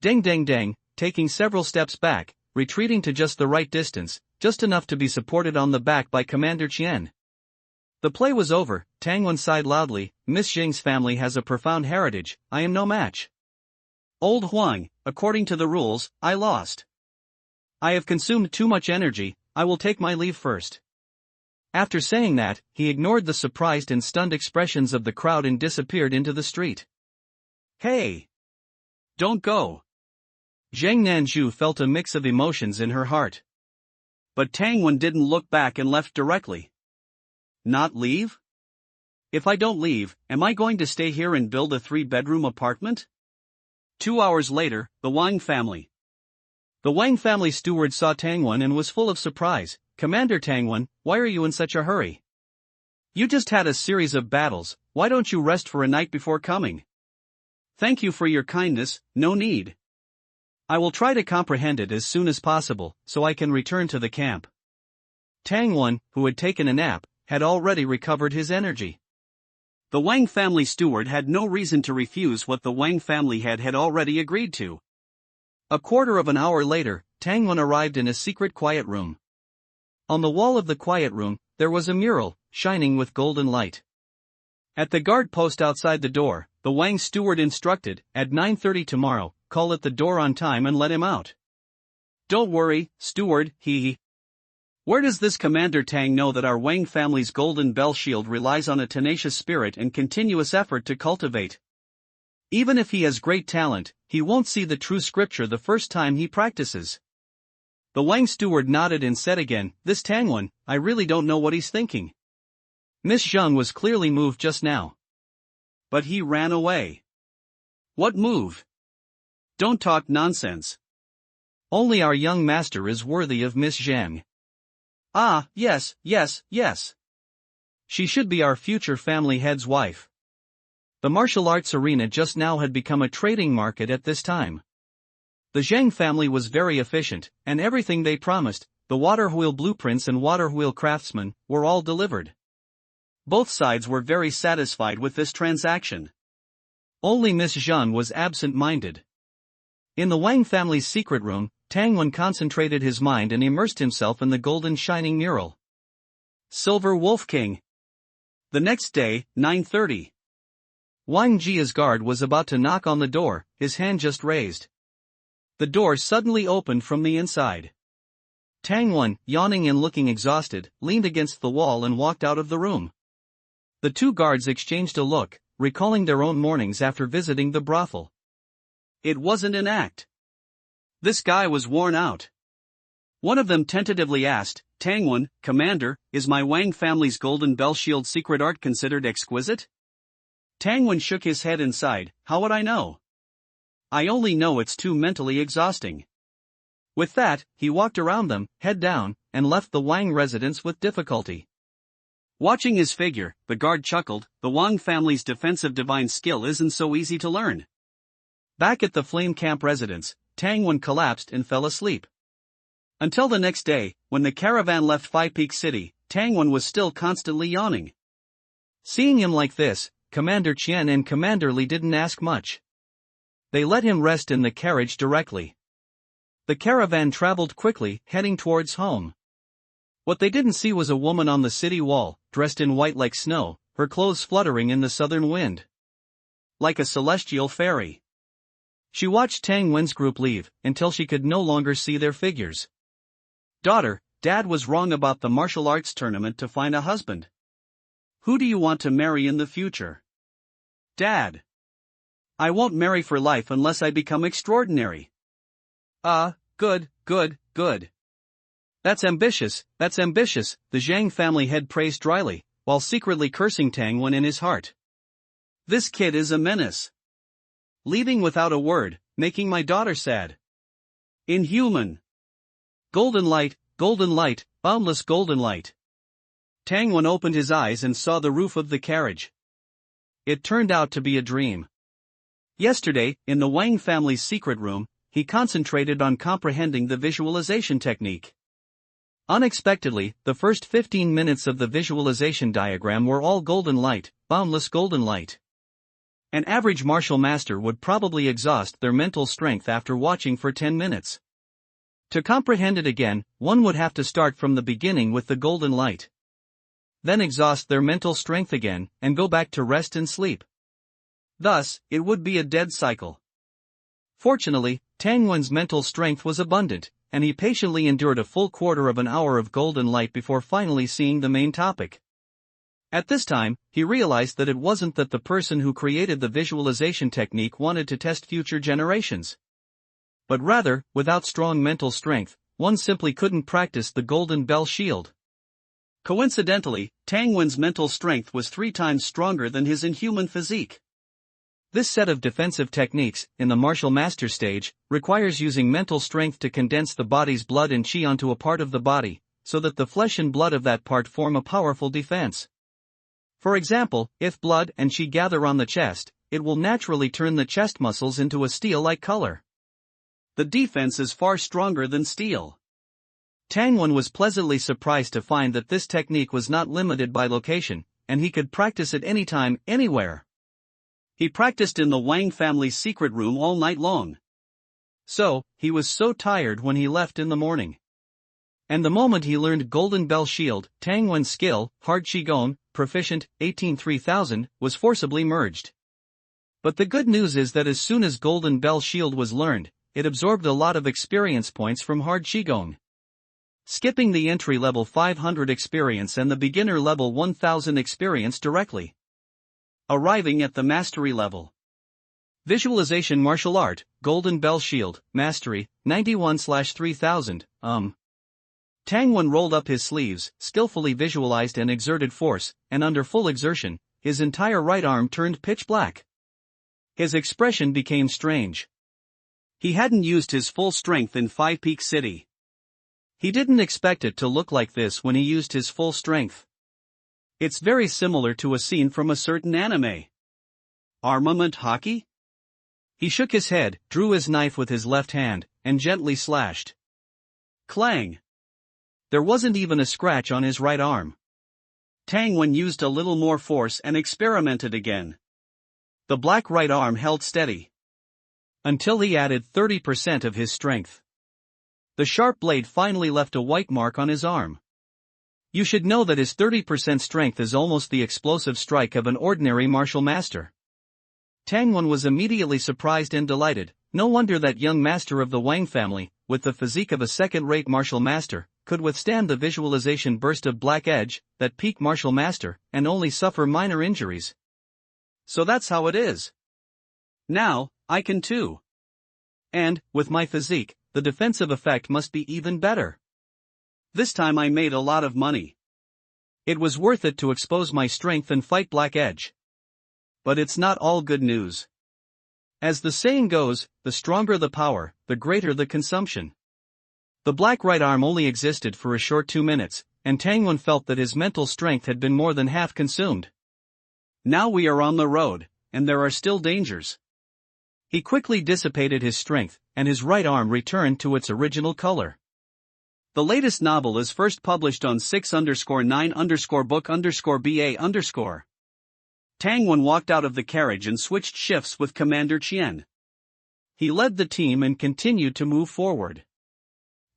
S1: Dang dang dang, taking several steps back, retreating to just the right distance, just enough to be supported on the back by Commander Qian. The play was over. Tang Wen sighed loudly. Miss Zhang's family has a profound heritage, I am no match. Old Huang, according to the rules, I lost. I have consumed too much energy, I will take my leave first. After saying that, he ignored the surprised and stunned expressions of the crowd and disappeared into the street.
S2: Hey! Don't go!
S1: Zhang Nanzhu felt a mix of emotions in her heart.
S2: But Tang Wen didn't look back and left directly. Not leave? If I don't leave, am I going to stay here and build a 3-bedroom apartment? 2 hours later, the Wang family.
S1: The Wang family steward saw Tang Wen and was full of surprise. Commander Tang Wen, why are you in such a hurry? You just had a series of battles, why don't you rest for a night before coming?
S2: Thank you for your kindness, no need.
S1: I will try to comprehend it as soon as possible, so I can return to the camp. Tang Wen, who had taken a nap, had already recovered his energy.
S2: The Wang family steward had no reason to refuse what the Wang family head had already agreed to.
S1: A quarter of an hour later, Tang Wen arrived in a secret quiet room. On the wall of the quiet room, there was a mural, shining with golden light. At the guard post outside the door, the Wang steward instructed, at 9:30 tomorrow, call at the door on time and let him out.
S2: Don't worry, steward, he. Where does this Commander Tang know that our Wang family's golden bell shield relies on a tenacious spirit and continuous effort to cultivate? Even if he has great talent, he won't see the true scripture the first time he practices. The Wang steward nodded and said again, this Tang Wen, I really don't know what he's thinking.
S1: Miss Zhang was clearly moved just now.
S2: But he ran away. What move? Don't talk nonsense.
S1: Only our young master is worthy of Miss Zhang.
S2: Ah, yes, yes, yes.
S1: She should be our future family head's wife. The martial arts arena just now had become a trading market at this time. The Zhang family was very efficient, and everything they promised, the water wheel blueprints and water wheel craftsmen, were all delivered.
S2: Both sides were very satisfied with this transaction.
S1: Only Miss Zhan was absent-minded. In the Wang family's secret room, Tang Wen concentrated his mind and immersed himself in the golden shining mural.
S2: Silver Wolf King. The next day, 9:30.
S1: Wang Jia's guard was about to knock on the door, his hand just raised. The door suddenly opened from the inside. Tang Wen, yawning and looking exhausted, leaned against the wall and walked out of the room. The two guards exchanged a look, recalling their own mornings after visiting the brothel.
S2: It wasn't an act. This guy was worn out. One of them tentatively asked, Tang Wen, Commander, is my Wang family's golden bell shield secret art considered exquisite? Tang Wen shook his head and sighed, how would I know? I only know it's too mentally exhausting. With that, he walked around them, head down, and left the Wang residence with difficulty. Watching his figure, the guard chuckled, the Wang family's defensive divine skill isn't so easy to learn. Back at the Flame Camp residence, Tang Wen collapsed and fell asleep. Until the next day, when the caravan left Five Peak City, Tang Wen was still constantly yawning. Seeing him like this, Commander Qian and Commander Li didn't ask much. They let him rest in the carriage directly. The caravan traveled quickly, heading towards home. What they didn't see was a woman on the city wall, dressed in white like snow, her clothes fluttering in the southern wind. Like a celestial fairy. She watched Tang Wen's group leave, until she could no longer see their figures. Daughter, Dad was wrong about the martial arts tournament to find a husband. Who do you want to marry in the future? Dad. I won't marry for life unless I become extraordinary. Good. That's ambitious, the Zhang family head praised dryly, while secretly cursing Tang Wen in his heart. This kid is a menace. Leaving without a word, making my daughter sad. Inhuman. Golden light, boundless golden light. Tang Wen opened his eyes and saw the roof of the carriage. It turned out to be a dream. Yesterday, in the Wang family's secret room, he concentrated on comprehending the visualization technique. Unexpectedly, the first 15 minutes of the visualization diagram were all golden light, boundless golden light. An average martial master would probably exhaust their mental strength after watching for 10 minutes. To comprehend it again, one would have to start from the beginning with the golden light. Then exhaust their mental strength again, and go back to rest and sleep. Thus, it would be a dead cycle. Fortunately, Tang Wen's mental strength was abundant, and he patiently endured a full quarter of an hour of golden light before finally seeing the main topic. At this time, he realized that it wasn't that the person who created the visualization technique wanted to test future generations. But rather, without strong mental strength, one simply couldn't practice the golden bell shield. Coincidentally, Tang Wen's mental strength was 3 times stronger than his inhuman physique. This set of defensive techniques, in the martial master stage, requires using mental strength to condense the body's blood and qi onto a part of the body, so that the flesh and blood of that part form a powerful defense. For example, if blood and qi gather on the chest, it will naturally turn the chest muscles into a steel-like color. The defense is far stronger than steel. Tang Wen was pleasantly surprised to find that this technique was not limited by location, and he could practice it anytime, anywhere. He practiced in the Wang family's secret room all night long. So, he was so tired when he left in the morning. And the moment he learned Golden Bell Shield, Tang Wen's skill, Hard Qigong, Proficient, 18-3000, was forcibly merged. But the good news is that as soon as Golden Bell Shield was learned, it absorbed a lot of experience points from Hard Qigong. Skipping the entry-level 500 experience and the beginner-level 1000 experience directly. Arriving at the mastery level. Visualization Martial Art, Golden Bell Shield, Mastery, 91/3000, Tang Wen rolled up his sleeves, skillfully visualized and exerted force, and under full exertion, his entire right arm turned pitch black. His expression became strange. He hadn't used his full strength in Five Peak City. He didn't expect it to look like this when he used his full strength. It's very similar to a scene from a certain anime. Armament hockey? He shook his head, drew his knife with his left hand, and gently slashed. Clang! There wasn't even a scratch on his right arm. Tang Wen used a little more force and experimented again. The black right arm held steady. Until he added 30% of his strength. The sharp blade finally left a white mark on his arm. You should know that his 30% strength is almost the explosive strike of an ordinary martial master. Tang Wen was immediately surprised and delighted. No wonder that young master of the Wang family, with the physique of a second-rate martial master, could withstand the visualization burst of Black Edge, that peak martial master, and only suffer minor injuries. So that's how it is. Now, I can too. And, with my physique, the defensive effect must be even better. This time I made a lot of money. It was worth it to expose my strength and fight Black Edge. But it's not all good news. As the saying goes, the stronger the power, the greater the consumption. The black right arm only existed for a short 2 minutes, and Tang Wen felt that his mental strength had been more than half consumed. Now we are on the road, and there are still dangers. He quickly dissipated his strength, and his right arm returned to its original color. The latest novel is first published on 6_9_book_ba_. Tang Wen walked out of the carriage and switched shifts with Commander Qian. He led the team and continued to move forward.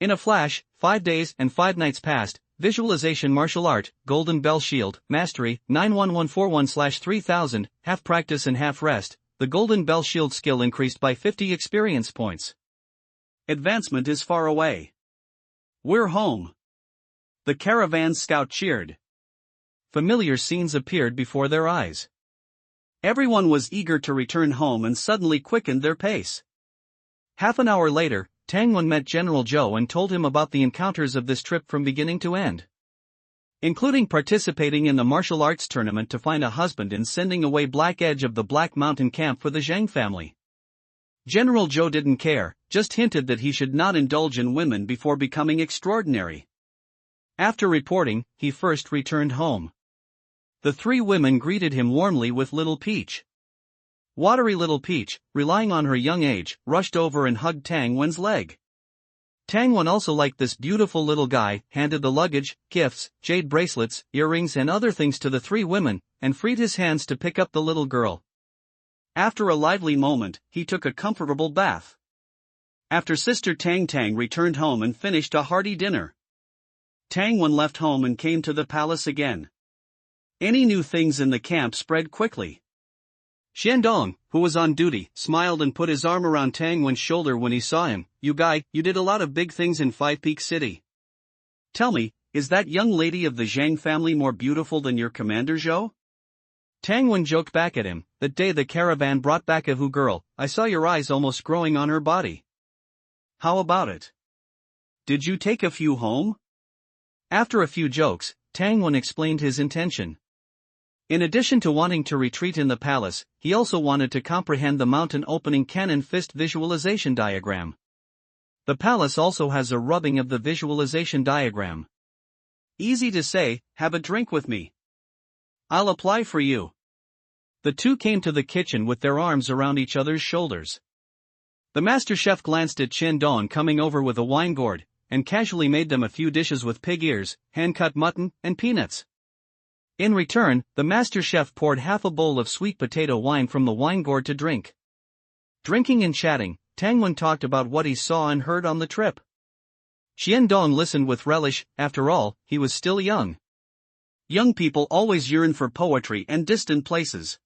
S2: In a flash, 5 days and 5 nights passed. Visualization martial art, Golden Bell Shield, Mastery, 91141/3000, half practice and half rest. The Golden Bell Shield skill increased by 50 experience points. Advancement is far away. We're home. The caravan scout cheered. Familiar scenes appeared before their eyes. Everyone was eager to return home and suddenly quickened their pace. Half an hour later, Tang Wen met General Zhou and told him about the encounters of this trip from beginning to end. Including participating in the martial arts tournament to find a husband and sending away Black Edge of the Black Mountain camp for the Zhang family. General Zhou didn't care, just hinted that he should not indulge in women before becoming extraordinary. After reporting, he first returned home. The 3 women greeted him warmly with Little Peach. Watery Little Peach, relying on her young age, rushed over and hugged Tang Wen's leg. Tang Wen also liked this beautiful little guy, handed the luggage, gifts, jade bracelets, earrings and other things to the 3 women, and freed his hands to pick up the little girl. After a lively moment, he took a comfortable bath. After Sister Tang Tang returned home and finished a hearty dinner. Tang Wen left home and came to the palace again. Any new things in the camp spread quickly. Xiandong, who was on duty, smiled and put his arm around Tang Wen's shoulder when he saw him. You guy, you did a lot of big things in Five Peak City. Tell me, is that young lady of the Zhang family more beautiful than your Commander Zhou? Tang Wen joked back at him. That day the caravan brought back a Hu girl. I saw your eyes almost growing on her body. How about it? Did you take a few home? After a few jokes, Tang Wen explained his intention. In addition to wanting to retreat in the palace, he also wanted to comprehend the mountain opening cannon fist visualization diagram. The palace also has a rubbing of the visualization diagram. Easy to say, have a drink with me. I'll apply for you. The 2 came to the kitchen with their arms around each other's shoulders. The master chef glanced at Chen Dong coming over with a wine gourd, and casually made them a few dishes with pig ears, hand-cut mutton, and peanuts. In return, the master chef poured half a bowl of sweet potato wine from the wine gourd to drink. Drinking and chatting, Tang Wen talked about what he saw and heard on the trip. Xiandong listened with relish. After all, he was still young. Young people always yearn for poetry and distant places.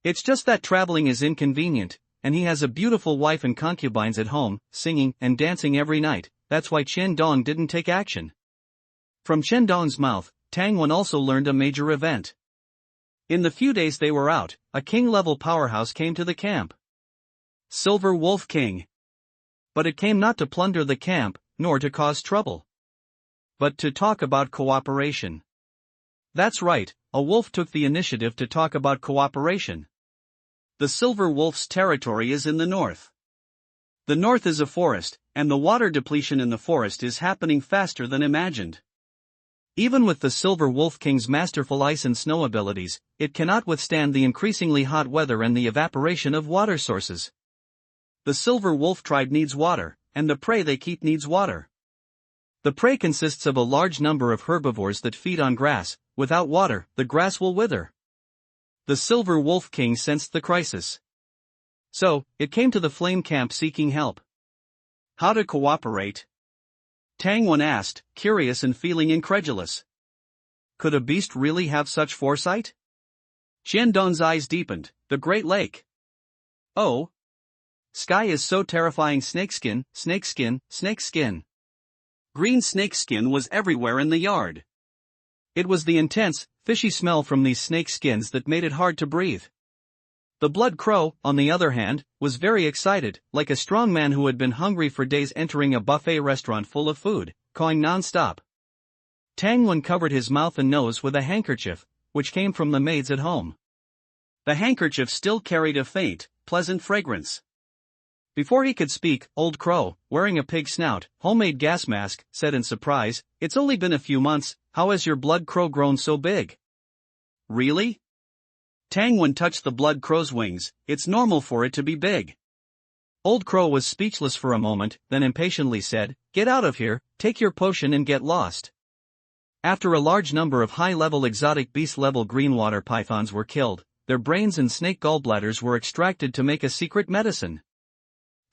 S2: It's just that traveling is inconvenient, and he has a beautiful wife and concubines at home, singing and dancing every night. That's why Xiandong didn't take action. From Xiandong's mouth, Tang Wen also learned a major event. In the few days they were out, a king-level powerhouse came to the camp. Silver Wolf King. But it came not to plunder the camp, nor to cause trouble. But to talk about cooperation. That's right, a wolf took the initiative to talk about cooperation. The silver wolf's territory is in the north. The north is a forest, and the water depletion in the forest is happening faster than imagined.
S1: Even with the Silver Wolf King's masterful ice and snow abilities, it cannot withstand the increasingly hot weather and the evaporation of water sources.
S2: The silver wolf tribe needs water, and the prey they keep needs water.
S1: The prey consists of a large number of herbivores that feed on grass. Without water, the grass will wither. The Silver Wolf King sensed the crisis. So, it came to the flame camp seeking help.
S2: How to cooperate? Tangwan asked, curious and feeling incredulous. Could a beast really have such foresight? Xiandong's eyes deepened. The Great Lake. Oh.
S1: Sky is so terrifying. Snakeskin, snakeskin, snakeskin.
S2: Green snakeskin was everywhere in the yard.
S1: It was the intense, fishy smell from these snake skins that made it hard to breathe. The blood crow, on the other hand, was very excited, like a strong man who had been hungry for days entering a buffet restaurant full of food, cawing non-stop. Tangwan covered his mouth and nose with a handkerchief, which came from the maids at home.
S2: The handkerchief still carried a faint, pleasant fragrance.
S1: Before he could speak, Old Crow, wearing a pig snout, homemade gas mask, said in surprise, "It's only been a few months, how has your blood crow grown so big?"
S2: "Really?" Tangwan touched the blood crow's wings. "It's normal for it to be big."
S1: Old Crow was speechless for a moment, then impatiently said, "Get out of here, take your potion and get lost." After a large number of high-level exotic beast-level green water pythons were killed, their brains and snake gallbladders were extracted to make a secret medicine.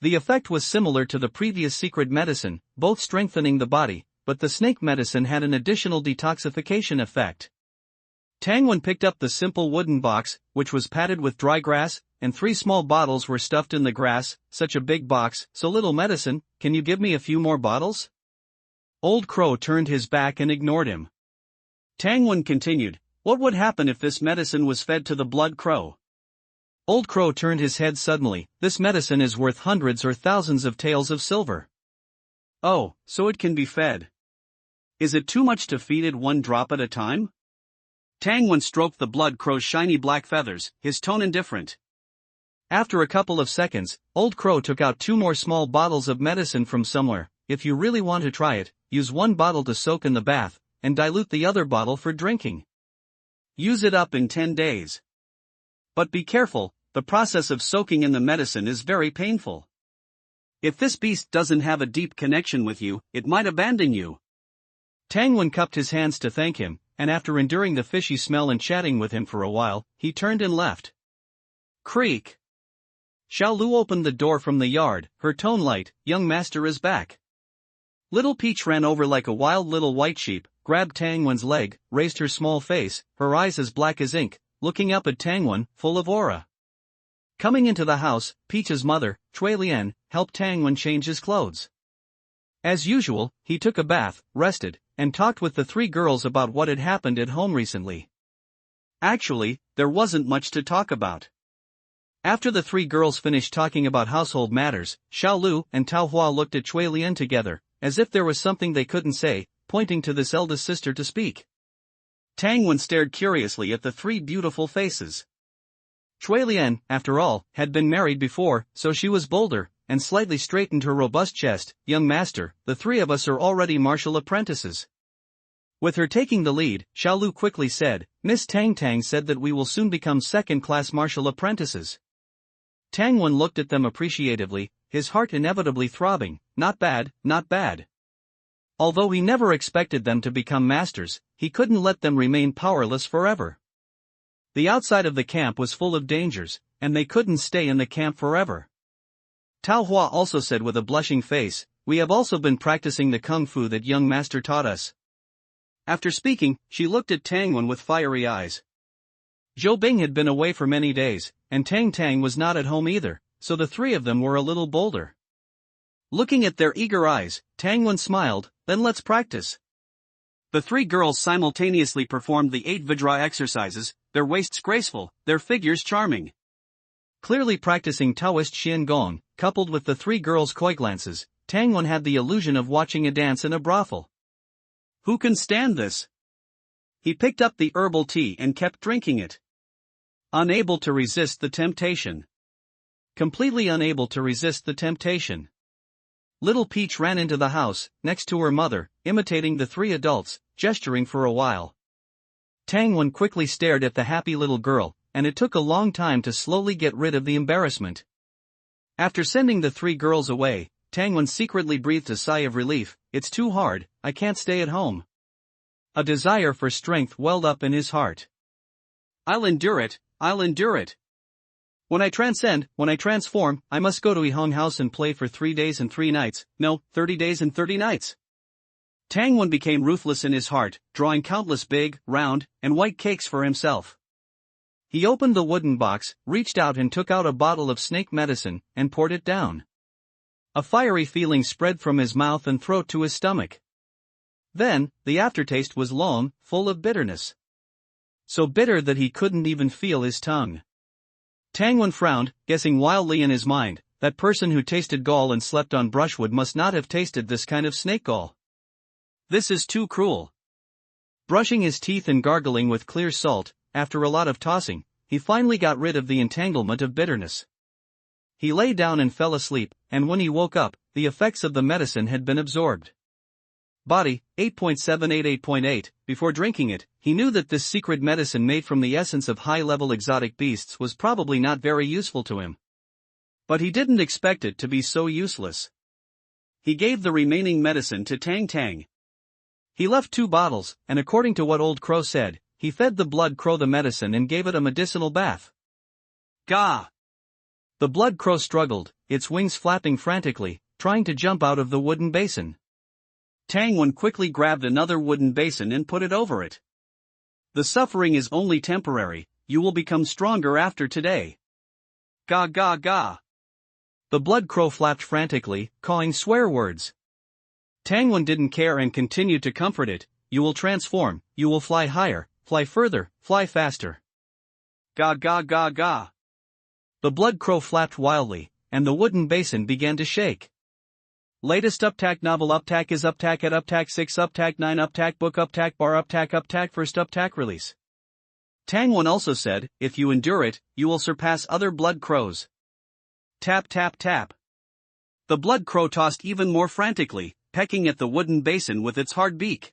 S1: The effect was similar to the previous secret medicine, both strengthening the body, but the snake medicine had an additional detoxification effect. Tangwan picked up the simple wooden box, which was padded with dry grass, and 3 small bottles were stuffed in the grass. "Such a big box, so little medicine, can you give me a few more bottles?" Old Crow turned his back and ignored him.
S2: Tangwan continued, "What would happen if this medicine was fed to the blood crow?"
S1: Old Crow turned his head suddenly. "This medicine is worth hundreds or thousands of taels of silver."
S2: "Oh, so it can be fed. Is it too much to feed it 1 drop at a time?" Tangwan stroked the blood crow's shiny black feathers, his tone indifferent.
S1: After a couple of seconds, Old Crow took out 2 more small bottles of medicine from somewhere. "If you really want to try it, use 1 bottle to soak in the bath, and dilute the other bottle for drinking.
S2: Use it up in 10 days. But be careful, the process of soaking in the medicine is very painful. If this beast doesn't have a deep connection with you, it might abandon you."
S1: Tangwan cupped his hands to thank him, and after enduring the fishy smell and chatting with him for a while, he turned and left. Creak! Xiao Lu opened the door from the yard, her tone light. "Young master is back." Little Peach ran over like a wild little white sheep, grabbed Tangwan's leg, raised her small face, her eyes as black as ink, looking up at Tangwan, full of aura. Coming into the house, Peach's mother, Cui Lian, helped Tangwan change his clothes. As usual, he took a bath, rested, and talked with the 3 girls about what had happened at home recently. Actually, there wasn't much to talk about. After the 3 girls finished talking about household matters, Xiao Lu and Tao Hua looked at Cui Lian together, as if there was something they couldn't say, pointing to this eldest sister to speak. Tangwan stared curiously at the 3 beautiful faces. Cui Lian, after all, had been married before, so she was bolder, and slightly straightened her robust chest. "Young master, the 3 of us are already martial apprentices." With her taking the lead, Xiao Lu quickly said, "Miss Tang Tang said that we will soon become 2nd-class martial apprentices." Tangwan looked at them appreciatively, his heart inevitably throbbing. Not bad, not bad. Although he never expected them to become masters, he couldn't let them remain powerless forever. The outside of the camp was full of dangers, and they couldn't stay in the camp forever. Tao Hua also said with a blushing face, "We have also been practicing the kung fu that young master taught us." After speaking, she looked at Tangwan with fiery eyes. Zhou Bing had been away for many days, and Tang Tang was not at home either, so the 3 of them were a little bolder. Looking at their eager eyes, Tangwan smiled. "Then let's practice." The 3 girls simultaneously performed the 8 Vajra exercises, their waists graceful, their figures charming. Clearly practicing Taoist Xian Gong, coupled with the 3 girls' coy glances, Tangwan had the illusion of watching a dance in a brothel. Who can stand this? He picked up the herbal tea and kept drinking it.
S2: Unable to resist the temptation.
S1: Completely unable to resist the temptation. Little Peach ran into the house, next to her mother, imitating the three adults, gesturing for a while. Tangwen quickly stared at the happy little girl, and it took a long time to slowly get rid of the embarrassment. After sending the three girls away, Tangwen secretly breathed a sigh of relief. It's too hard, I can't stay at home. A desire for strength welled up in his heart.
S2: I'll endure it, I'll endure it.
S1: When I transform, I must go to Ihong House and play for 3 days and 3 nights, no, 30 days and 30 nights.
S2: Tangwen became ruthless in his heart, drawing countless big, round, and white cakes for himself.
S1: He opened the wooden box, reached out and took out a bottle of snake medicine, and poured it down. A fiery feeling spread from his mouth and throat to his stomach. Then, the aftertaste was long, full of bitterness. So bitter that he couldn't even feel his tongue. Tangwen frowned, guessing wildly in his mind, that person who tasted gall and slept on brushwood must not have tasted this kind of snake gall.
S2: This is too cruel.
S1: Brushing his teeth and gargling with clear salt, after a lot of tossing, he finally got rid of the entanglement of bitterness. He lay down and fell asleep, and when he woke up, the effects of the medicine had been absorbed. Body, 8.788.8, before drinking it, he knew that this secret medicine made from the essence of high-level exotic beasts was probably not very useful to him. But he didn't expect it to be so useless. He gave the remaining medicine to Tang Tang. He left 2 bottles, and according to what Old Crow said, he fed the blood crow the medicine and gave it a medicinal bath.
S2: Gah!
S1: The blood crow struggled, its wings flapping frantically, trying to jump out of the wooden basin.
S2: Tangwen quickly grabbed another wooden basin and put it over it. The suffering is only temporary, you will become stronger after today. Gah gah gah.
S1: The blood crow flapped frantically, cawing swear words. Tangwen didn't care and continued to comfort it. You will transform, you will fly higher, fly further, fly faster.
S2: Gah gah gah gah.
S1: The blood crow flapped wildly, and the wooden basin began to shake. Latest Uptak novel Uptak is Uptak at Uptak 6 Uptak 9 Uptak book Uptak bar Uptak first Uptak release.
S2: Tangwen also said, if you endure it, you will surpass other blood crows. Tap tap tap. The blood crow tossed even more frantically, pecking at the wooden basin with its hard beak.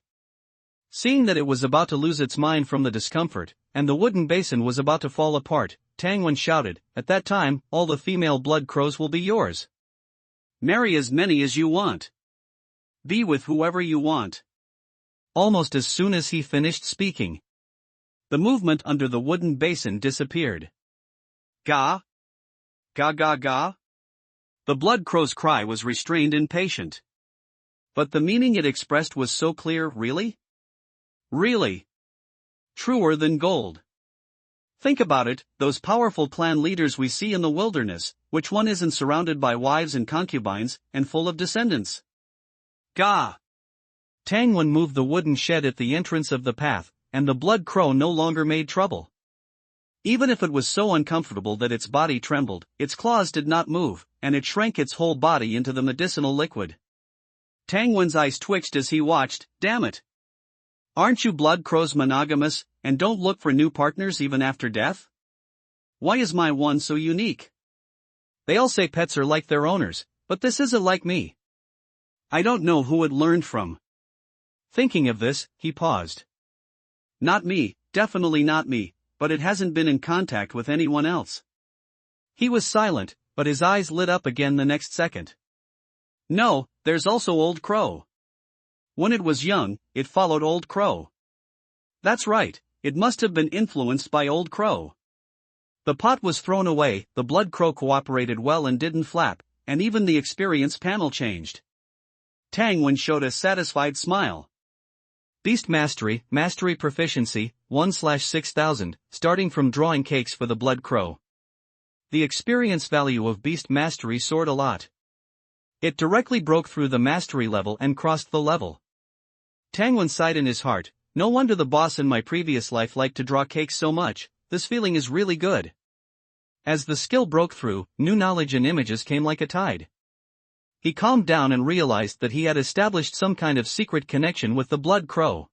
S1: Seeing that it was about to lose its mind from the discomfort, and the wooden basin was about to fall apart, Tangwen shouted, at that time, all the female blood crows will be yours.
S2: Marry as many as you want. Be with whoever you want.
S1: Almost as soon as he finished speaking,
S2: the movement under the wooden basin disappeared. Gah! Gah gah gah! The blood crow's cry was restrained and patient. But the meaning it expressed was so clear, really? Really? Truer than gold. Think about it, those powerful clan leaders we see in the wilderness, which one isn't surrounded by wives and concubines, and full of descendants? Gah!
S1: Tangwen moved the wooden shed at the entrance of the path, and the blood crow no longer made trouble. Even if it was so uncomfortable that its body trembled, its claws did not move, and it shrank its whole body into the medicinal liquid. Tangwen's eyes twitched as he watched. Damn it! Aren't you blood crows monogamous, and don't look for new partners even after death? Why is my one so unique? They all say pets are like their owners, but this isn't like me.
S2: I don't know who it learned from.
S1: Thinking of this, he paused.
S2: Not me, definitely not me, but it hasn't been in contact with anyone else.
S1: He was silent, but his eyes lit up again the next second.
S2: No, there's also Old Crow. When it was young, it followed Old Crow. That's right, it must have been influenced by Old Crow.
S1: The pot was thrown away, the blood crow cooperated well and didn't flap, and even the experience panel changed.
S2: Tangwen showed a satisfied smile.
S1: Beast Mastery, Mastery Proficiency, 1/6000, starting from drawing cakes for the blood crow. The experience value of Beast Mastery soared a lot. It directly broke through the mastery level and crossed the level. Tangwen sighed in his heart, no wonder the boss in my previous life liked to draw cakes so much, this feeling is really good. As the skill broke through, new knowledge and images came like a tide. He calmed down and realized that he had established some kind of secret connection with the blood crow.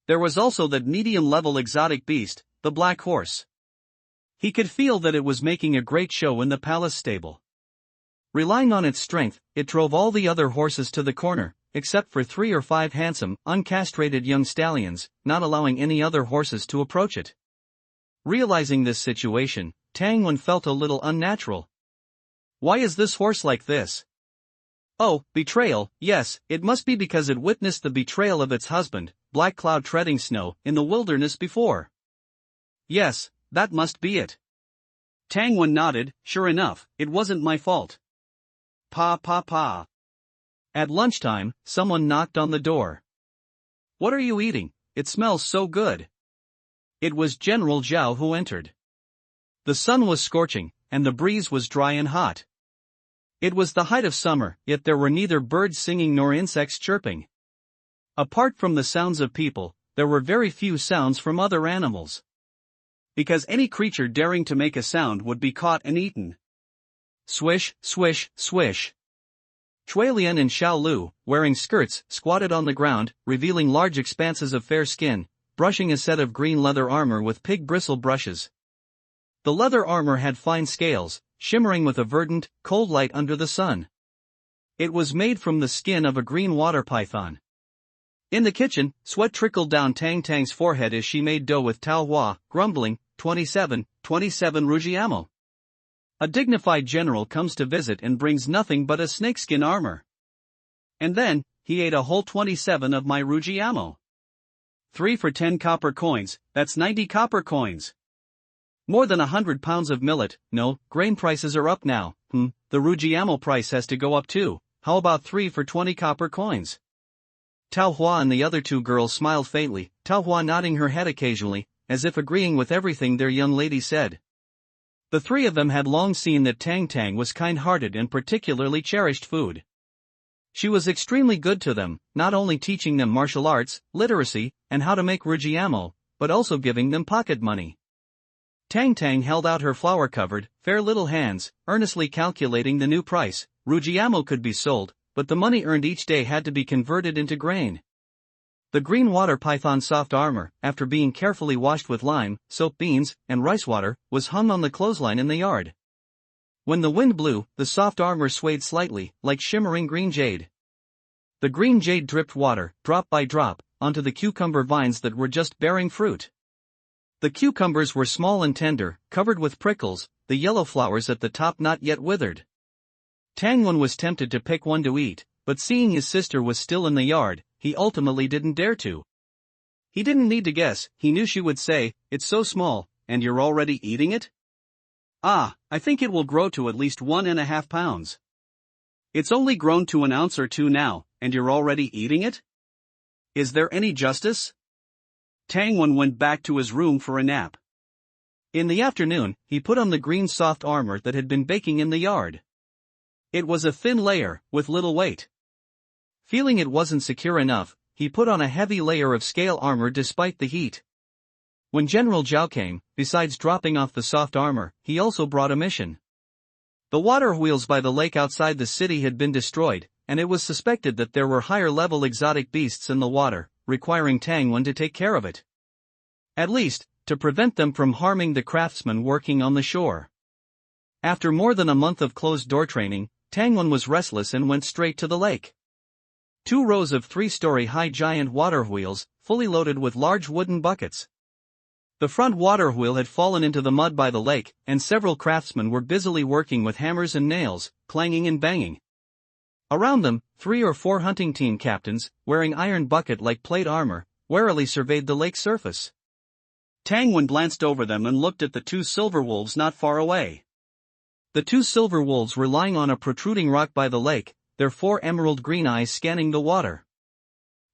S1: There was also that medium-level exotic beast, the black horse. He could feel that it was making a great show in the palace stable. Relying on its strength, it drove all the other horses to the corner, except for 3 or 5 handsome, uncastrated young stallions, not allowing any other horses to approach it. Realizing this situation, Tang Wen felt a little unnatural. Why is this horse like this? Oh, betrayal, yes, it must be because it witnessed the betrayal of its husband, Black Cloud treading snow, in the wilderness before. Yes, that must be it. Tang Wen nodded. Sure enough, it wasn't my fault. Pa pa pa. At lunchtime, someone knocked on the door. What are you eating? It smells so good. It was General Zhao who entered. The sun was scorching, and the breeze was dry and hot. It was the height of summer, yet there were neither birds singing nor insects chirping. Apart from the sounds of people, there were very few sounds from other animals. Because any creature daring to make a sound would be caught and eaten. Swish, swish, swish. Cui Lian and Xiao Lu, wearing skirts, squatted on the ground, revealing large expanses of fair skin, brushing a set of green leather armor with pig bristle brushes. The leather armor had fine scales, shimmering with a verdant, cold light under the sun. It was made from the skin of a green water python. In the kitchen, sweat trickled down Tang Tang's forehead as she made dough with Tao Hua, grumbling, 27 Rujiamo. A dignified general comes to visit and brings nothing but a snakeskin armor. And then, he ate a whole 27 of my Rujiamo. 3 for 10 copper coins, that's 90 copper coins. More than 100 pounds of millet. No, grain prices are up now. The Rujiamo price has to go up too. How about 3 for 20 copper coins? Tao Hua and the other 2 girls smiled faintly, Tao Hua nodding her head occasionally, as if agreeing with everything their young lady said. The 3 of them had long seen that Tang Tang was kind-hearted and particularly cherished food. She was extremely good to them, not only teaching them martial arts, literacy, and how to make Rujiamo, but also giving them pocket money. Tang Tang held out her flour-covered, fair little hands, earnestly calculating the new price. Rujiamo could be sold, but the money earned each day had to be converted into grain. The green water python soft armor, after being carefully washed with lime, soap beans, and rice water, was hung on the clothesline in the yard. When the wind blew, the soft armor swayed slightly, like shimmering green jade. The green jade dripped water, drop by drop, onto the cucumber vines that were just bearing fruit. The cucumbers were small and tender, covered with prickles, the yellow flowers at the top not yet withered. Tang Wen was tempted to pick one to eat, but seeing his sister was still in the yard, he ultimately didn't dare to. He didn't need to guess, he knew she would say, "It's so small, and you're already eating it?" "Ah, I think it will grow to at least 1.5 pounds. It's only grown to an ounce or 2 now, and you're already eating it? Is there any justice?" Tang Wen went back to his room for a nap. In the afternoon, he put on the green soft armor that had been baking in the yard. It was a thin layer, with little weight. Feeling it wasn't secure enough, he put on a heavy layer of scale armor despite the heat. When General Zhao came, besides dropping off the soft armor, he also brought a mission. The water wheels by the lake outside the city had been destroyed, and it was suspected that there were higher-level exotic beasts in the water, requiring Tang Wen to take care of it. At least, to prevent them from harming the craftsmen working on the shore. After more than a month of closed-door training, Tang Wen was restless and went straight to the lake. 2 rows of 3-story-high giant water wheels, fully loaded with large wooden buckets. The front water wheel had fallen into the mud by the lake, and several craftsmen were busily working with hammers and nails, clanging and banging. Around them, 3 or 4 hunting team captains, wearing iron bucket-like plate armor, warily surveyed the lake surface. Tang Wen glanced over them and looked at the 2 silver wolves not far away. The 2 silver wolves were lying on a protruding rock by the lake, their 4 emerald green eyes scanning the water.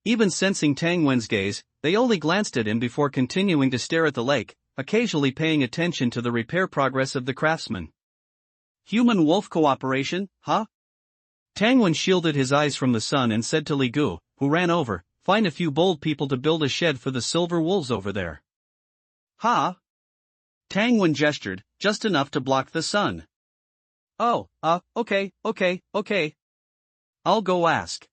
S1: Even sensing Tang Wen's gaze, they only glanced at him before continuing to stare at the lake, occasionally paying attention to the repair progress of the craftsmen. Human-wolf cooperation, huh? Tang Wen shielded his eyes from the sun and said to Li Gu, who ran over, "Find a few bold people to build a shed for the silver wolves over there." "Ha?" Tang Wen gestured, just enough to block the sun. "Oh, okay. I'll go ask."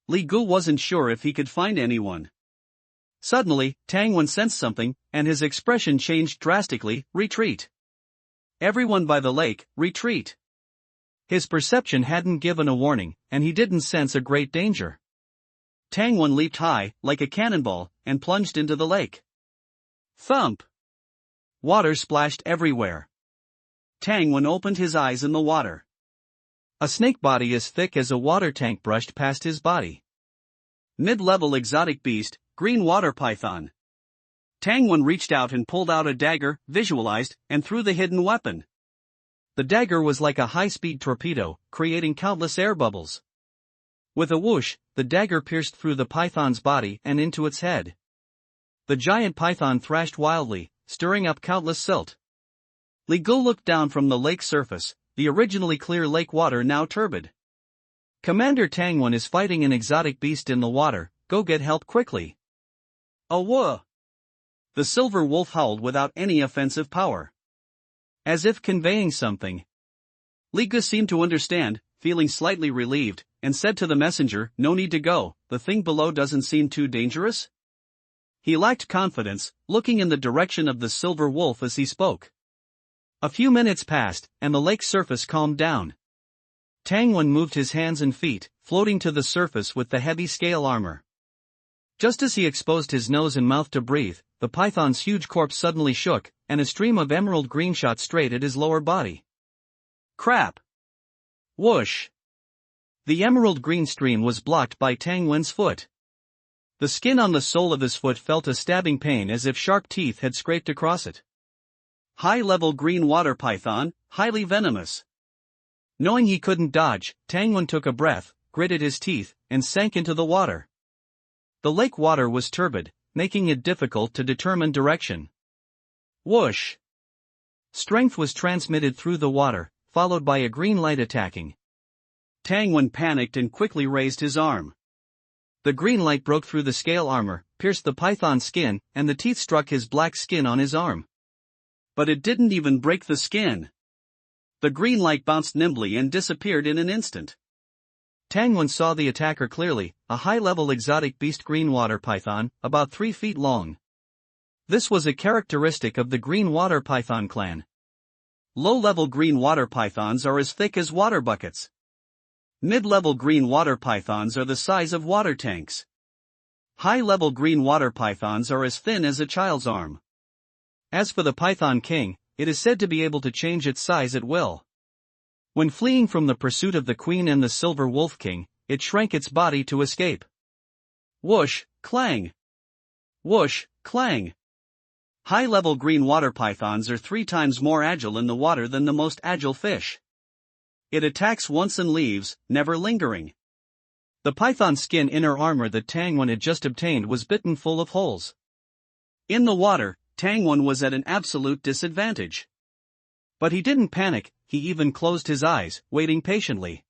S1: Li Gu wasn't sure if he could find anyone.
S2: Suddenly, Tangwen sensed something, and his expression changed drastically. Retreat. Everyone by the lake, retreat.
S1: His perception hadn't given a warning, and he didn't sense a great danger.
S2: Tangwen leaped high, like a cannonball, and plunged into the lake. Thump! Water splashed everywhere. Tangwen opened his eyes in the water.
S1: A snake body as thick as a water tank brushed past his body.
S2: Mid-level exotic beast, green water python. Tangwen reached out and pulled out a dagger, visualized, and threw the hidden weapon.
S1: The dagger was like a high-speed torpedo, creating countless air bubbles. With a whoosh, the dagger pierced through the python's body and into its head. The giant python thrashed wildly, stirring up countless silt. Li Gu looked down from the lake surface, the originally clear lake water now turbid. Commander Tangwen is fighting an exotic beast in the water, go get help quickly.
S2: Awah! The silver wolf howled without any offensive power.
S1: As if conveying something.
S2: Li Gu seemed to understand, feeling slightly relieved, and said to the messenger, "No need to go, the thing below doesn't seem too dangerous?" He lacked confidence, looking in the direction of the silver wolf as he spoke.
S1: A few minutes passed, and the lake's surface calmed down. Tangwen moved his hands and feet, floating to the surface with the heavy scale armor. Just as he exposed his nose and mouth to breathe, the python's huge corpse suddenly shook, and a stream of emerald green shot straight at his lower body.
S2: Crap!
S1: Whoosh! The emerald green stream was blocked by Tangwen's foot. The skin on the sole of his foot felt a stabbing pain as if sharp teeth had scraped across it.
S2: High-level green water python, highly venomous.
S1: Knowing he couldn't dodge, Tangwen took a breath, gritted his teeth, and sank into the water. The lake water was turbid, making it difficult to determine direction. Whoosh! Strength was transmitted through the water, followed by a green light attacking.
S2: Tangwen panicked and quickly raised his arm.
S1: The green light broke through the scale armor, pierced the python's skin, and the teeth struck his black skin on his arm.
S2: But it didn't even break the skin. The green light bounced nimbly and disappeared in an instant.
S1: Tangwen saw the attacker clearly, a high-level exotic beast green water python, about 3 feet long. This was a characteristic of the green water python clan.
S2: Low-level green water pythons are as thick as water buckets. Mid-level green water pythons are the size of water tanks. High-level green water pythons are as thin as a child's arm.
S1: As for the Python King, it is said to be able to change its size at will. When fleeing from the pursuit of the Queen and the Silver Wolf King, it shrank its body to escape.
S2: Whoosh, clang! Whoosh, clang! High-level green water pythons are 3 times more agile in the water than the most agile fish. It attacks once and leaves, never lingering.
S1: The python's skin inner armor that Tangwen had just obtained was bitten full of holes.
S2: In the water, Tangwen was at an absolute disadvantage.
S1: But he didn't panic, he even closed his eyes, waiting patiently.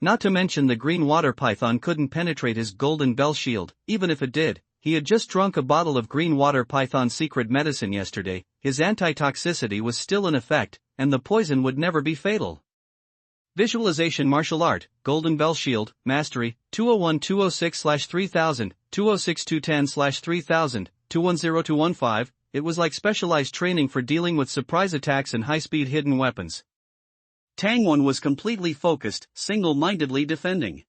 S1: Not to mention the green water python couldn't penetrate his golden bell shield, even if it did. He had just drunk a bottle of green water python secret medicine yesterday, his anti-toxicity was still in effect, and the poison would never be fatal. Visualization Martial Art, Golden Bell Shield, Mastery, 201-206/3000, 206-210/3000, 210-215, it was like specialized training for dealing with surprise attacks and high-speed hidden weapons.
S2: Tangwen was completely focused, single-mindedly defending.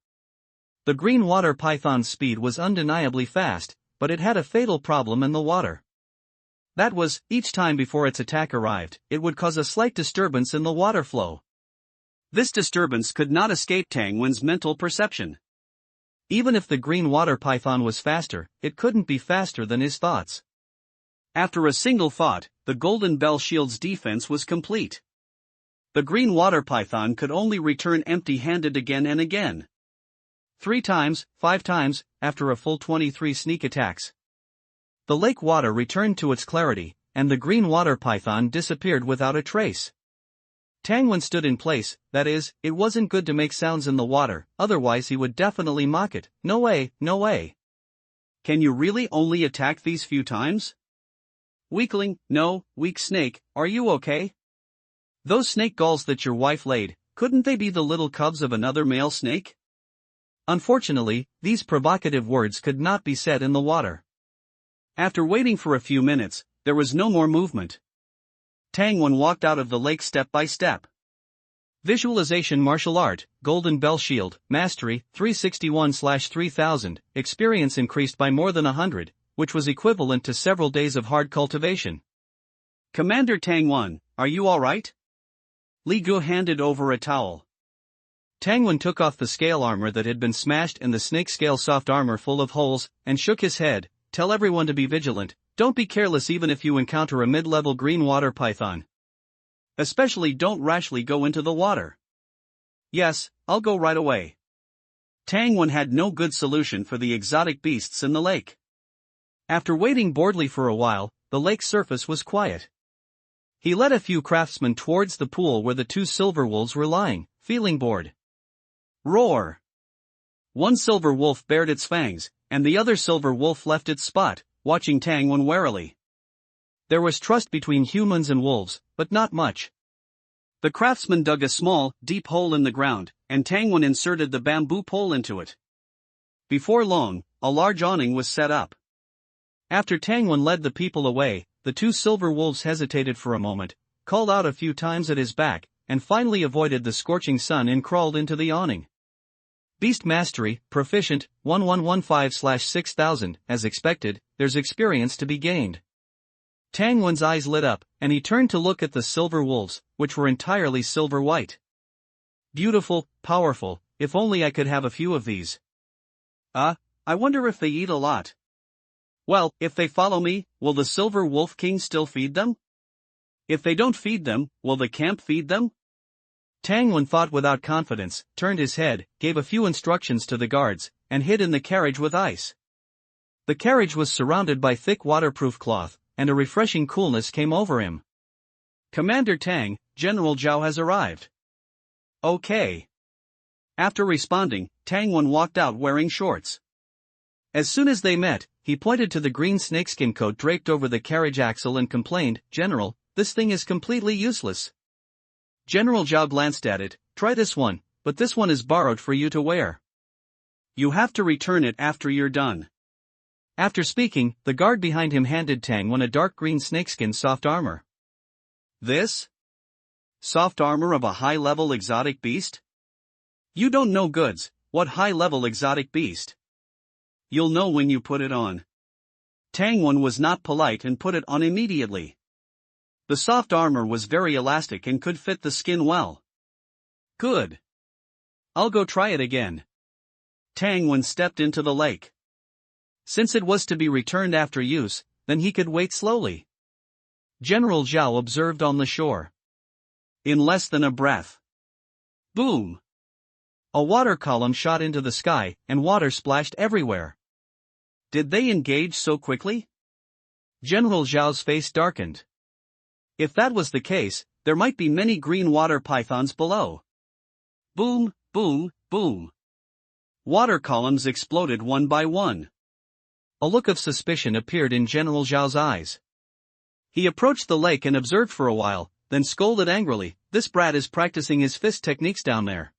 S1: The green water python's speed was undeniably fast, but it had a fatal problem in the water. That was, each time before its attack arrived, it would cause a slight disturbance in the water flow.
S2: This disturbance could not escape Tangwen's mental perception.
S1: Even if the green water python was faster, it couldn't be faster than his thoughts.
S2: After a single thought, the Golden Bell Shield's defense was complete. The green water python could only return empty-handed again and again.
S1: 3 times, 5 times, after a full 23 sneak attacks. The lake water returned to its clarity, and the green water python disappeared without a trace. Tangwen stood in place, that is, it wasn't good to make sounds in the water, otherwise he would definitely mock it. No way, no way.
S2: Can you really only attack these few times? Weakling, no, weak snake, are you okay?
S1: Those snake galls that your wife laid, couldn't they be the little cubs of another male snake? Unfortunately, these provocative words could not be said in the water.
S2: After waiting for a few minutes, there was no more movement. Tangwon walked out of the lake step by step.
S1: Visualization martial art, golden bell shield, mastery, 361/3000, experience increased by more than 100, which was equivalent to several days of hard cultivation.
S2: Commander Tangwon, are you alright? Li Gu handed over a towel.
S1: Tangwon took off the scale armor that had been smashed and the snake scale soft armor full of holes, and shook his head. Tell everyone to be vigilant, don't be careless even if you encounter a mid-level green water python.
S2: Especially don't rashly go into the water. Yes, I'll go right away. Tangwon had no good solution for the exotic beasts in the lake.
S1: After waiting boredly for a while, the lake's surface was quiet. He led a few craftsmen towards the pool where the two silver wolves were lying, feeling bored.
S2: Roar! One silver wolf bared its fangs, and the other silver wolf left its spot, watching Tangwon warily.
S1: There was trust between humans and wolves, but not much.
S2: The craftsman dug a small, deep hole in the ground, and Tangwon inserted the bamboo pole into it. Before long, a large awning was set up.
S1: After Tangwon led the people away, the two silver wolves hesitated for a moment, called out a few times at his back, and finally avoided the scorching sun and crawled into the awning. Beast Mastery, Proficient, 1115/6000, as expected, there's experience to be gained. Tangwon's eyes lit up, and he turned to look at the silver wolves, which were entirely silver white. Beautiful, powerful, if only I could have a few of these.
S2: I wonder if they eat a lot. Well, if they follow me, will the Silver Wolf King still feed them? If they don't feed them, will the camp feed them?
S1: Tangwon thought without confidence, turned his head, gave a few instructions to the guards, and hid in the carriage with ice. The carriage was surrounded by thick waterproof cloth, and a refreshing coolness came over him.
S2: Commander Tang, General Zhao has arrived. Okay. After responding, Tangwon walked out wearing shorts.
S1: As soon as they met, he pointed to the green snakeskin coat draped over the carriage axle and complained, "General, this thing is completely useless." General Zhao glanced at it. "Try this one, but this one is borrowed for you to wear.
S2: You have to return it after you're done."
S1: After speaking, the guard behind him handed Tangwon a dark green snakeskin soft armor.
S2: This? Soft armor of a high-level exotic beast? You don't know goods, what high-level exotic beast? You'll know when you put it on. Tangwon was not polite and put it on immediately. The soft armor was very elastic and could fit the skin well. Good. I'll go try it again. Tangwon stepped into the lake. Since it was to be returned after use, then he could wait slowly.
S1: General Zhao observed on the shore.
S2: In less than a breath. Boom!
S1: A water column shot into the sky, and water splashed everywhere.
S2: Did they engage so quickly?
S1: General Zhao's face darkened.
S2: If that was the case, there might be many green water pythons below. Boom, boom, boom. Water columns exploded one by one.
S1: A look of suspicion appeared in General Zhao's eyes. He approached the lake and observed for a while, then scolded angrily, "This brat is practicing his fist techniques down there.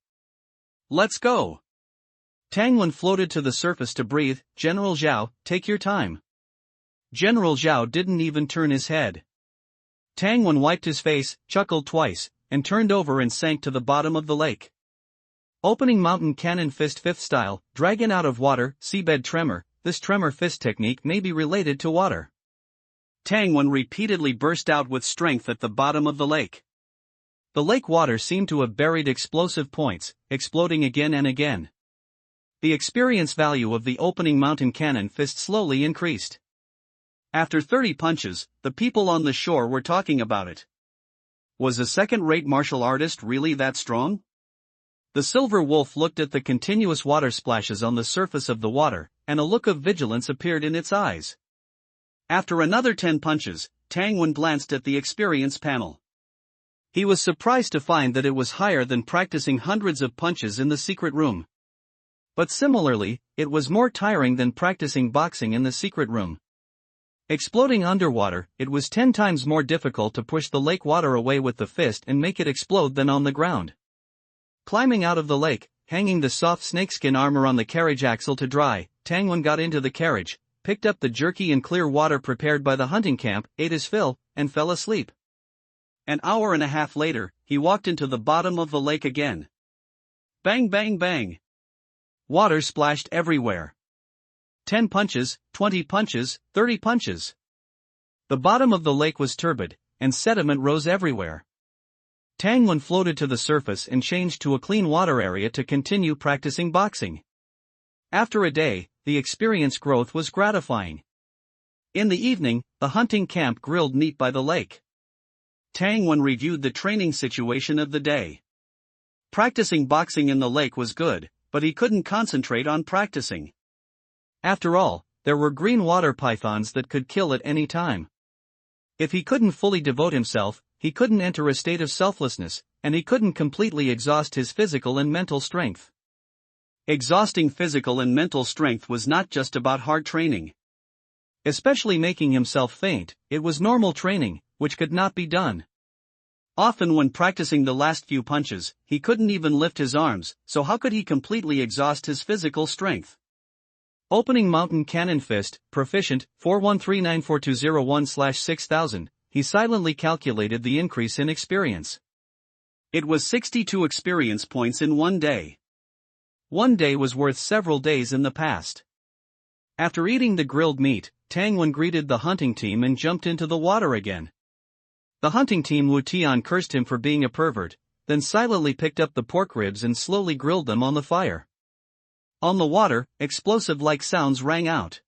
S1: Let's go." Tangwon floated to the surface to breathe. "General Zhao, take your time." General Zhao didn't even turn his head. Tangwon wiped his face, chuckled twice, and turned over and sank to the bottom of the lake. Opening mountain cannon fist fifth style, dragon out of water, seabed tremor. This tremor fist technique may be related to water.
S2: Tangwon repeatedly burst out with strength at the bottom of the lake.
S1: The lake water seemed to have buried explosive points, exploding again and again. The experience value of the opening mountain cannon fist slowly increased. After 30 punches, the people on the shore were talking about it. Was a second-rate martial artist really that strong? The silver wolf looked at the continuous water splashes on the surface of the water, and a look of vigilance appeared in its eyes. After another 10 punches, Tangwon glanced at the experience panel. He was surprised to find that it was higher than practicing hundreds of punches in the secret room. But similarly, it was more tiring than practicing boxing in the secret room. Exploding underwater, it was 10 times more difficult to push the lake water away with the fist and make it explode than on the ground. Climbing out of the lake, hanging the soft snakeskin armor on the carriage axle to dry, Tangwon got into the carriage, picked up the jerky and clear water prepared by the hunting camp, ate his fill, and fell asleep.
S2: An hour and a half later, he walked into the bottom of the lake again. Bang bang bang.
S1: Water splashed everywhere. 10 punches, 20 punches, 30 punches. The bottom of the lake was turbid, and sediment rose everywhere. Tangwon floated to the surface and changed to a clean water area to continue practicing boxing. After a day, the experience growth was gratifying. In the evening, the hunting camp grilled meat by the lake. Tangwon reviewed the training situation of the day. Practicing boxing in the lake was good, but he couldn't concentrate on practicing. After all, there were green water pythons that could kill at any time. If he couldn't fully devote himself, he couldn't enter a state of selflessness, and he couldn't completely exhaust his physical and mental strength.
S2: Exhausting physical and mental strength was not just about hard training.
S1: Especially making himself faint, it was normal training, which could not be done.
S2: Often when practicing the last few punches, he couldn't even lift his arms, so how could he completely exhaust his physical strength?
S1: Opening Mountain Cannon Fist, Proficient, 41394201/6000, he silently calculated the increase in experience.
S2: It was 62 experience points in one day.
S1: One day was worth several days in the past. After eating the grilled meat, Tangwon greeted the hunting team and jumped into the water again. The hunting team Wu Tian cursed him for being a pervert, then silently picked up the pork ribs and slowly grilled them on the fire. On the water, explosive-like sounds rang out.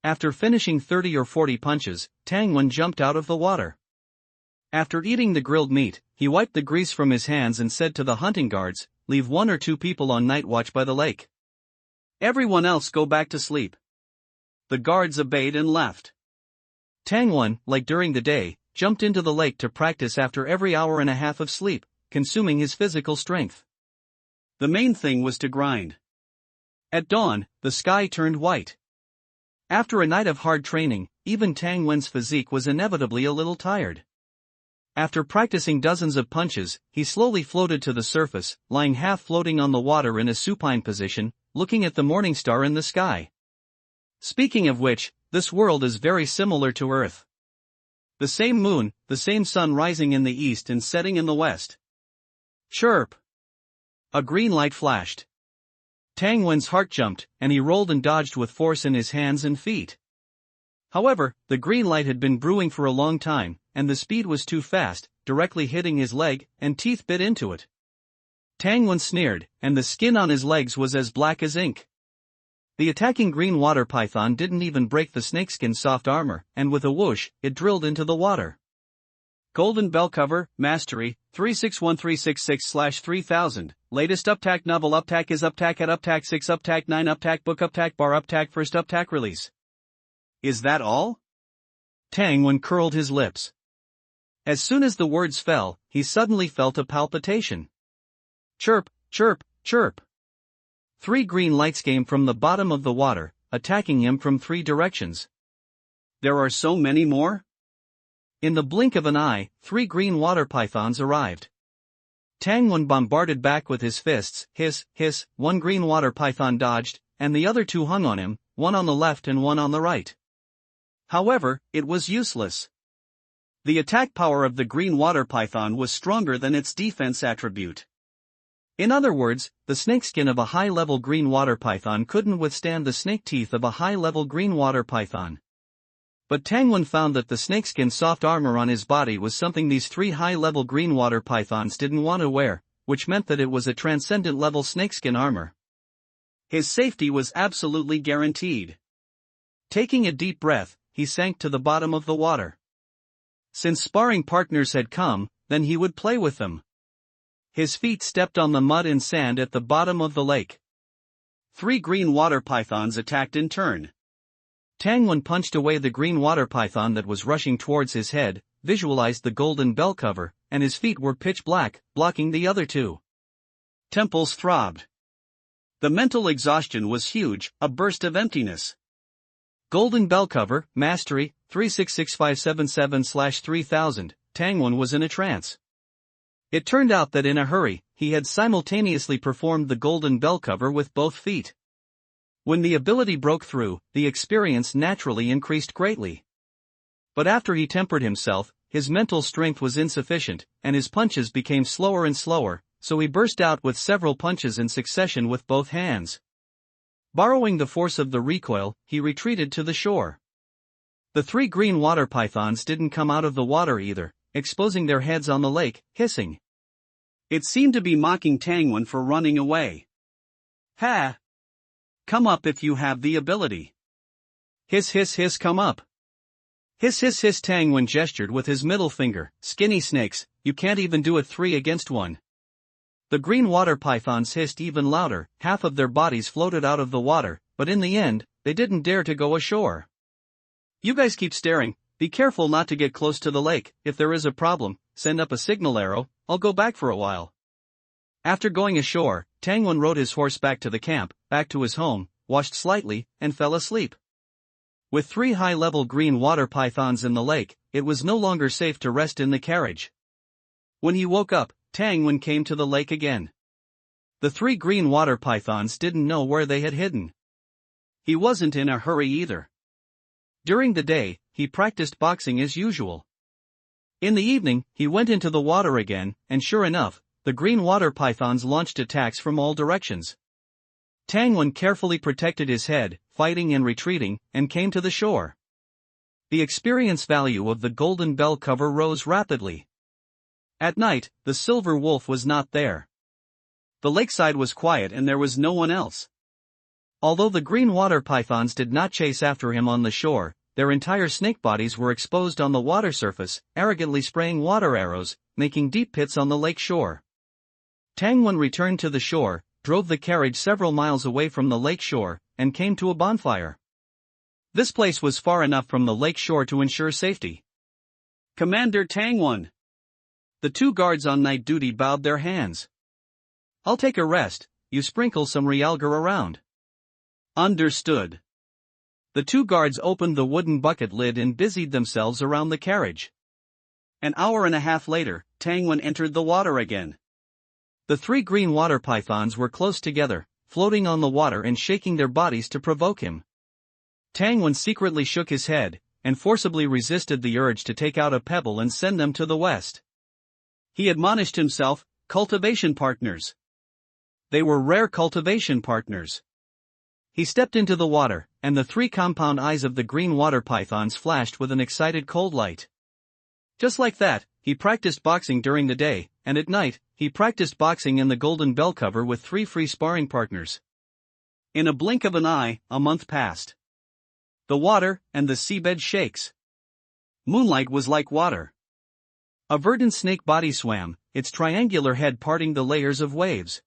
S1: After finishing 30 or 40 punches, Tangwon jumped out of the water. After eating the grilled meat, he wiped the grease from his hands and said to the hunting guards, "Leave 1 or 2 people on night watch by the lake. Everyone else go back to sleep." The guards obeyed and left. Tangwon, like during the day, jumped into the lake to practice after every hour and a half of sleep, consuming his physical strength.
S2: The main thing was to grind.
S1: At dawn, the sky turned white. After a night of hard training, even Tangwon's physique was inevitably a little tired. After practicing dozens of punches, he slowly floated to the surface, lying half floating on the water in a supine position, looking at the morning star in the sky. Speaking of which, this world is very similar to Earth. The same moon, the same sun rising in the east and setting in the west. Chirp! A green light flashed. Tangwon's heart jumped, and he rolled and dodged with force in his hands and feet. However, the green light had been brewing for a long time, and the speed was too fast, directly hitting his leg, and teeth bit into it. Tangwon sneered, and the skin on his legs was as black as ink. The attacking green water python didn't even break the snakeskin soft armor, and with a whoosh, it drilled into the water.
S2: Golden Bell Cover, Mastery, 361366/3000, latest Uptack novel Uptack is Uptack at Uptack 6 Uptack 9 Uptack Book Uptack Bar Uptack First Uptack Release.
S1: Is that all? Tangwon curled his lips. As soon as the words fell, he suddenly felt a palpitation. Chirp, chirp, chirp. 3 green lights came from the bottom of the water, attacking him from 3 directions.
S2: There are so many more?
S1: In the blink of an eye, 3 green water pythons arrived. Tangwon bombarded back with his fists, hiss, hiss, 1 green water python dodged, and the other 2 hung on him, 1 on the left and 1 on the right. However, it was useless. The attack power of the green water python was stronger than its defense attribute. In other words, the snakeskin of a high-level green water python couldn't withstand the snake teeth of a high-level green water python. But Tangwon found that the snakeskin soft armor on his body was something these 3 high-level green water pythons didn't want to wear, which meant that it was a transcendent-level snakeskin armor. His safety was absolutely guaranteed. Taking a deep breath, he sank to the bottom of the water. Since sparring partners had come, then he would play with them. His feet stepped on the mud and sand at the bottom of the lake. 3 green water pythons attacked in turn. Tangwon punched away the green water python that was rushing towards his head, visualized the golden bell cover, and his feet were pitch black, blocking the other 2. Temples throbbed. The mental exhaustion was huge, a burst of emptiness. Golden bell cover, Mastery, 366577/3000, Tangwon was in a trance. It turned out that in a hurry, he had simultaneously performed the golden bell cover with both feet. When the ability broke through, the experience naturally increased greatly. But after he tempered himself, his mental strength was insufficient, and his punches became slower and slower, so he burst out with several punches in succession with both hands. Borrowing the force of the recoil, he retreated to the shore. The 3 green water pythons didn't come out of the water either, exposing their heads on the lake, hissing.
S2: It seemed to be mocking Tangwen for running away. Ha! Come up if you have the ability.
S1: Hiss hiss hiss, come up. Hiss hiss hiss, Tangwen gestured with his middle finger. Skinny snakes, you can't even do it 3 against 1. The green water pythons hissed even louder, half of their bodies floated out of the water, but in the end, they didn't dare to go ashore. You guys keep staring, be careful not to get close to the lake. If there is a problem, send up a signal arrow, I'll go back for a while. After going ashore, Tangwen rode his horse back to the camp, back to his home, washed slightly, and fell asleep. With 3 high-level green water pythons in the lake, it was no longer safe to rest in the carriage. When he woke up, Tangwen came to the lake again. The 3 green water pythons didn't know where they had hidden. He wasn't in a hurry either. During the day, he practiced boxing as usual. In the evening, he went into the water again, and sure enough, the green water pythons launched attacks from all directions. Tangwen carefully protected his head, fighting and retreating, and came to the shore. The experience value of the golden bell cover rose rapidly. At night, the silver wolf was not there. The lakeside was quiet and there was no one else. Although the green water pythons did not chase after him on the shore, their entire snake bodies were exposed on the water surface, arrogantly spraying water arrows, making deep pits on the lake shore. Tangwen returned to the shore, drove the carriage several miles away from the lake shore, and came to a bonfire. This place was far enough from the lake shore to ensure safety.
S2: Commander Tangwen. The 2 guards on night duty bowed their hands.
S1: I'll take a rest, you sprinkle some realgar around.
S2: Understood.
S1: The 2 guards opened the wooden bucket lid and busied themselves around the carriage.
S2: An hour and a half later, Tangwen entered the water again.
S1: The 3 green water pythons were close together, floating on the water and shaking their bodies to provoke him. Tangwen secretly shook his head, and forcibly resisted the urge to take out a pebble and send them to the west.
S2: He admonished himself, cultivation partners. They were rare cultivation partners.
S1: He stepped into the water, and the 3 compound eyes of the green water pythons flashed with an excited cold light. Just like that, he practiced boxing during the day, and at night, he practiced boxing in the golden bell cover with 3 free sparring partners.
S2: In a blink of an eye, a month passed. The water and the seabed shakes. Moonlight was like water.
S1: A verdant snake body swam, its triangular head parting the layers of waves.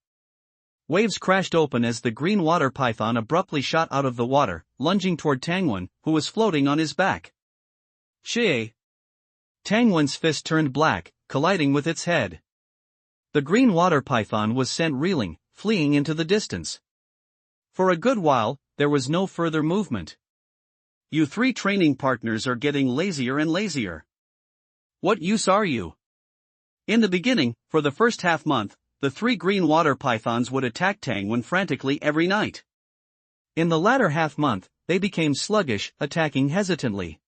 S1: Waves crashed open as the green water python abruptly shot out of the water, lunging toward Tangwen, who was floating on his back.
S2: Shie!
S1: Tangwen's fist turned black, colliding with its head. The green water python was sent reeling, fleeing into the distance. For a good while, there was no further movement.
S2: You 3 training partners are getting lazier and lazier. What use are you? In the beginning, for the first half-month, the 3 green water pythons would attack Tangwen frantically every night.
S1: In the latter half-month, they became sluggish, attacking hesitantly.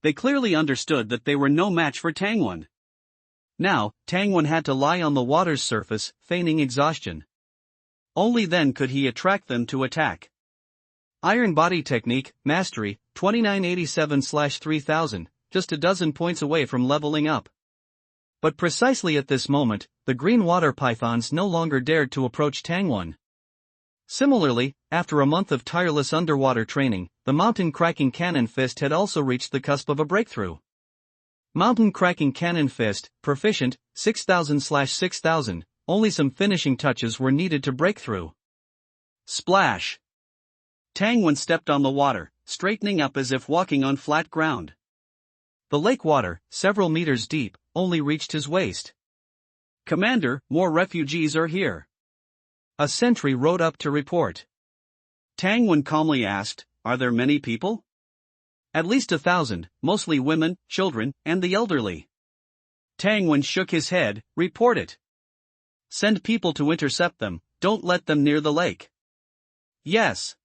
S2: They clearly understood that they were no match for Tangwen. Now, Tangwen had to lie on the water's surface, feigning exhaustion. Only then could he attract them to attack.
S1: Iron Body Technique, Mastery, 2987/3000, just a dozen points away from leveling up. But precisely at this moment, the green water pythons no longer dared to approach Tangwen. Similarly, after a month of tireless underwater training, the Mountain Cracking Cannon Fist had also reached the cusp of a breakthrough. Mountain Cracking Cannon Fist, Proficient, 6000/6000, only some finishing touches were needed to break through.
S2: Splash! Tangwen stepped on the water, straightening up as if walking on flat ground.
S1: The lake water, several meters deep, only reached his waist.
S2: Commander, more refugees are here.
S1: A sentry rode up to report.
S2: Tangwen calmly asked, are there many people?
S1: At least 1,000, mostly women, children, and the elderly.
S2: Tangwen shook his head, report it.
S1: Send people to intercept them, don't let them near the lake.
S2: Yes.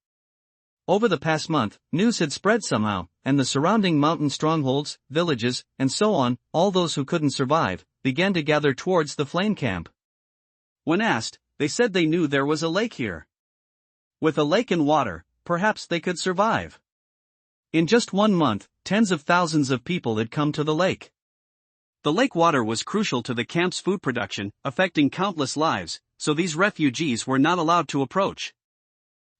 S1: Over the past month, news had spread somehow, and the surrounding mountain strongholds, villages, and so on, all those who couldn't survive, began to gather towards the flame camp.
S2: When asked, they said they knew there was a lake here. With a lake and water, perhaps they could survive. In just 1 month, tens of thousands of people had come to the lake. The lake water was crucial to the camp's food production, affecting countless lives, so these refugees were not allowed to approach.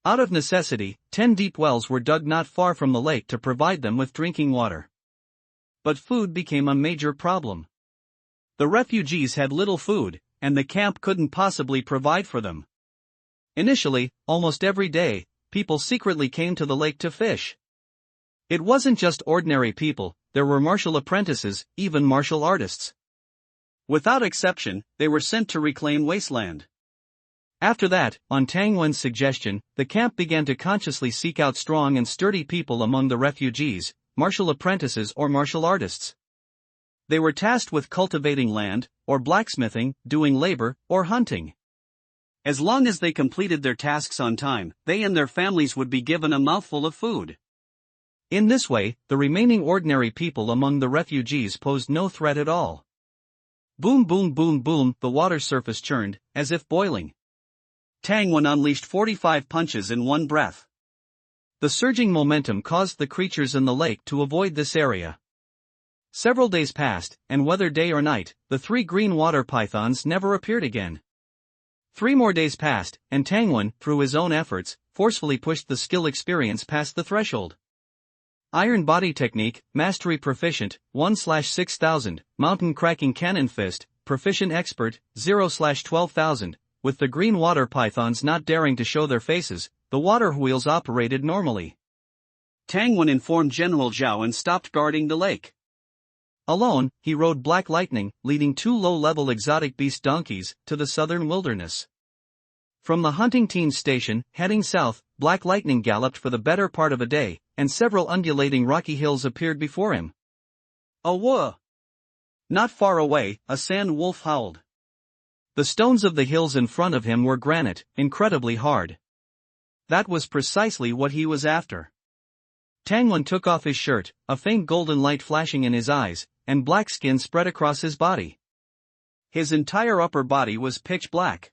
S1: Out of necessity, 10 deep wells were dug not far from the lake to provide them with drinking water. But food became a major problem. The refugees had little food, and the camp couldn't possibly provide for them. Initially, almost every day, people secretly came to the lake to fish. It wasn't just ordinary people, there were martial apprentices, even martial artists.
S2: Without exception, they were sent to reclaim wasteland.
S1: After that, on Tang Wen's suggestion, the camp began to consciously seek out strong and sturdy people among the refugees, martial apprentices or martial artists. They were tasked with cultivating land, or blacksmithing, doing labor, or hunting.
S2: As long as they completed their tasks on time, they and their families would be given a mouthful of food.
S1: In this way, the remaining ordinary people among the refugees posed no threat at all. Boom boom boom boom, the water surface churned, as if boiling.
S2: Tang Wen unleashed 45 punches in one breath.
S1: The surging momentum caused the creatures in the lake to avoid this area. Several days passed, and whether day or night, the 3 green water pythons never appeared again. 3 more days passed, and Tang Wen, through his own efforts, forcefully pushed the skill experience past the threshold. Iron Body Technique, Mastery Proficient, 1/6000, Mountain Cracking Cannon Fist, Proficient Expert, 0/12,000. With the green water pythons not daring to show their faces, the water wheels operated normally.
S2: Tang Wen informed General Zhao and stopped guarding the lake.
S1: Alone, he rode Black Lightning, leading 2 low-level exotic beast donkeys, to the southern wilderness. From the hunting team's station, heading south, Black Lightning galloped for the better part of a day, and several undulating rocky hills appeared before him.
S2: A whoa! Not far away, a sand wolf howled.
S1: The stones of the hills in front of him were granite, incredibly hard. That was precisely what he was after. Tang Wen took off his shirt, a faint golden light flashing in his eyes, and black skin spread across his body.
S2: His entire upper body was pitch black.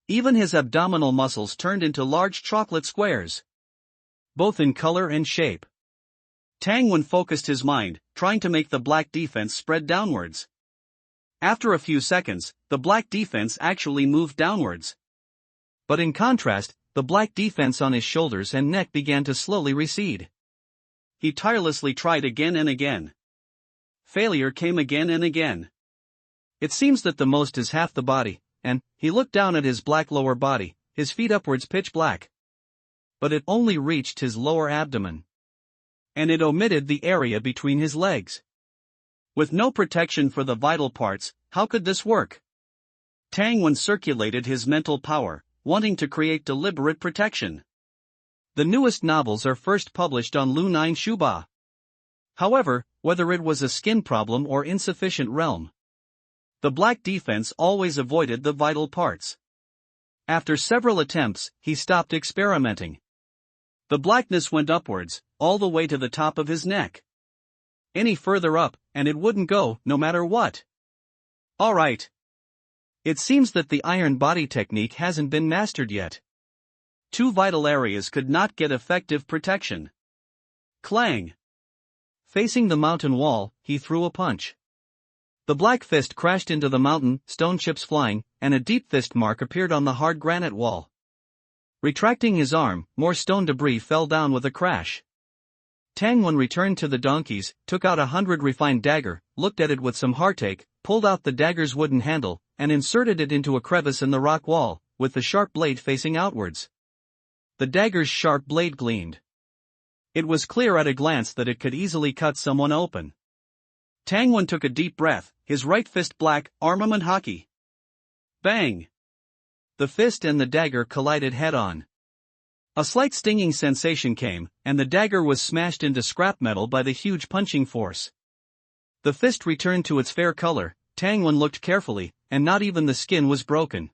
S2: Even his abdominal muscles turned into large chocolate squares, both in color and shape. Tang Wen focused his mind, trying to make the black defense spread downwards. After a few seconds, the black defense actually moved downwards.
S1: But in contrast, the black defense on his shoulders and neck began to slowly recede.
S2: He tirelessly tried again and again. Failure came again and again.
S1: It seems that the most is half the body, and he looked down at his black lower body, his feet upwards pitch black. But it only reached his lower abdomen. And it omitted the area between his legs.
S2: With no protection for the vital parts, how could this work? Tang Wen circulated his mental power, wanting to create deliberate protection.
S1: The newest novels are first published on Lu Nine Shuba. However, whether it was a skin problem or insufficient realm, the black defense always avoided the vital parts. After several attempts, he stopped experimenting.
S2: The blackness went upwards, all the way to the top of his neck.
S1: Any further up, and it wouldn't go, no matter what.
S2: All right.
S1: It seems that the iron body technique hasn't been mastered yet.
S2: 2 vital areas could not get effective protection. Clang!
S1: Facing the mountain wall, he threw a punch. The black fist crashed into the mountain, stone chips flying, and a deep fist mark appeared on the hard granite wall. Retracting his arm, more stone debris fell down with a crash. Tang Wen returned to the donkeys, took out 100 refined dagger, looked at it with some heartache, pulled out the dagger's wooden handle, and inserted it into a crevice in the rock wall, with the sharp blade facing outwards. The dagger's sharp blade gleamed. It was clear at a glance that it could easily cut someone open.
S2: Tang Wen took a deep breath, his right fist black, armament hockey. Bang!
S1: The fist and the dagger collided head-on. A slight stinging sensation came, and the dagger was smashed into scrap metal by the huge punching force. The fist returned to its fair color. Tang Wen looked carefully, and not even the skin was broken.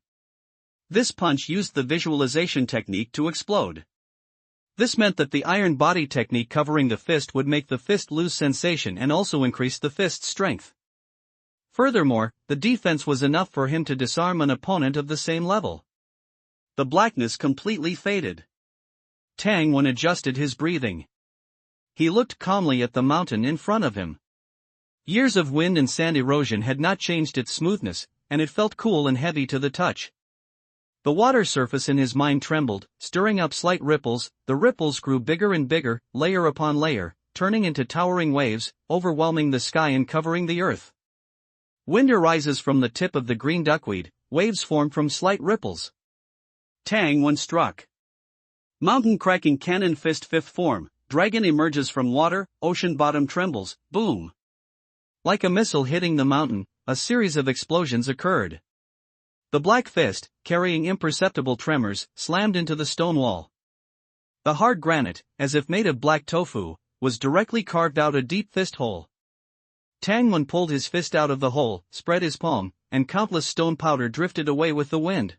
S2: This punch used the visualization technique to explode.
S1: This meant that the iron body technique covering the fist would make the fist lose sensation and also increase the fist's strength. Furthermore, the defense was enough for him to disarm an opponent of the same level.
S2: The blackness completely faded.
S1: Tang Wen adjusted his breathing. He looked calmly at the mountain in front of him. Years of wind and sand erosion had not changed its smoothness, and it felt cool and heavy to the touch. The water surface in his mind trembled, stirring up slight ripples. The ripples grew bigger and bigger, layer upon layer, turning into towering waves, overwhelming the sky and covering the earth. Wind arises from the tip of the green duckweed, waves form from slight ripples.
S2: Tang Wen struck. Mountain cracking cannon fist fifth form, dragon emerges from water, ocean bottom trembles, boom.
S1: Like a missile hitting the mountain, a series of explosions occurred. The black fist, carrying imperceptible tremors, slammed into the stone wall. The hard granite, as if made of black tofu, was directly carved out a deep fist hole. Tang Wen pulled his fist out of the hole, spread his palm, and countless stone powder drifted away with the wind.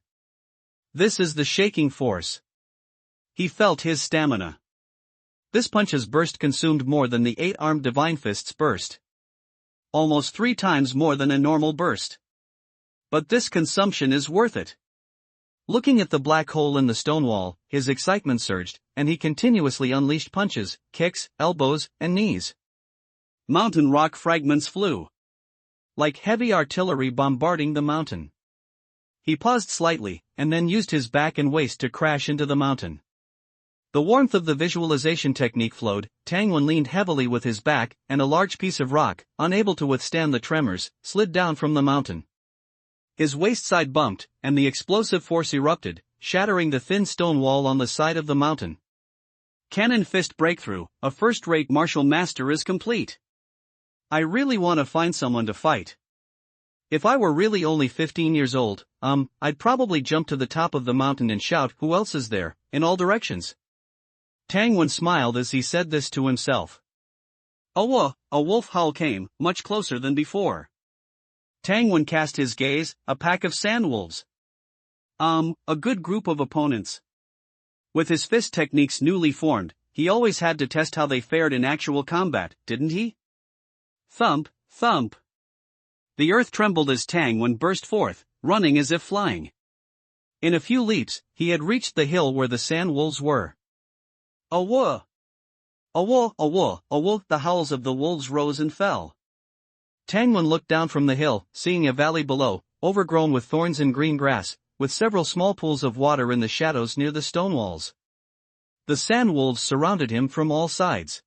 S1: This is the shaking force.
S2: He felt his stamina.
S1: This punch's burst consumed more than the 8-armed divine fist's burst.
S2: Almost 3 times more than a normal burst. But this consumption is worth it.
S1: Looking at the black hole in the stone wall, his excitement surged, and he continuously unleashed punches, kicks, elbows, and knees.
S2: Mountain rock fragments flew.
S1: Like heavy artillery bombarding the mountain. He paused slightly, and then used his back and waist to crash into the mountain. The warmth of the visualization technique flowed. Tang Wen leaned heavily with his back, and a large piece of rock, unable to withstand the tremors, slid down from the mountain. His waist side bumped, and the explosive force erupted, shattering the thin stone wall on the side of the mountain.
S2: Cannon fist breakthrough, a first-rate martial master is complete. I really want to find someone to fight.
S1: If I were really only 15 years old, I'd probably jump to the top of the mountain and shout, "Who else is there?" in all directions. Tang Wen smiled as he said this to himself.
S2: A wolf howl came, much closer than before. Tang Wen cast his gaze, a pack of sand wolves. A good group of opponents. With his fist techniques newly formed, he always had to test how they fared in actual combat, didn't he? Thump, thump. The earth trembled as Tang Wen burst forth, running as if flying. In a few leaps, he had reached the hill where the sand wolves were. Awa! Awa, awa, awa! The howls of the wolves rose and fell. Tang Wen looked down from the hill, seeing a valley below, overgrown with thorns and green grass, with several small pools of water in the shadows near the stone walls. The sand wolves surrounded him from all sides.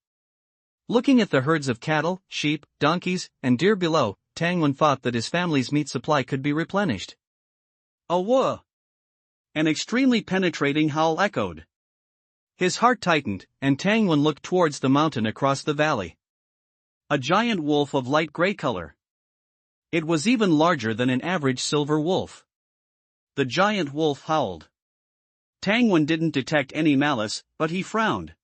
S2: Looking at the herds of cattle, sheep, donkeys, and deer below, Tang Wen thought that his family's meat supply could be replenished. Awa! An extremely penetrating howl echoed. His heart tightened, and Tang Wen looked towards the mountain across the valley. A giant wolf of light gray color. It was even larger than an average silver wolf. The giant wolf howled. Tang Wen didn't detect any malice, but he frowned.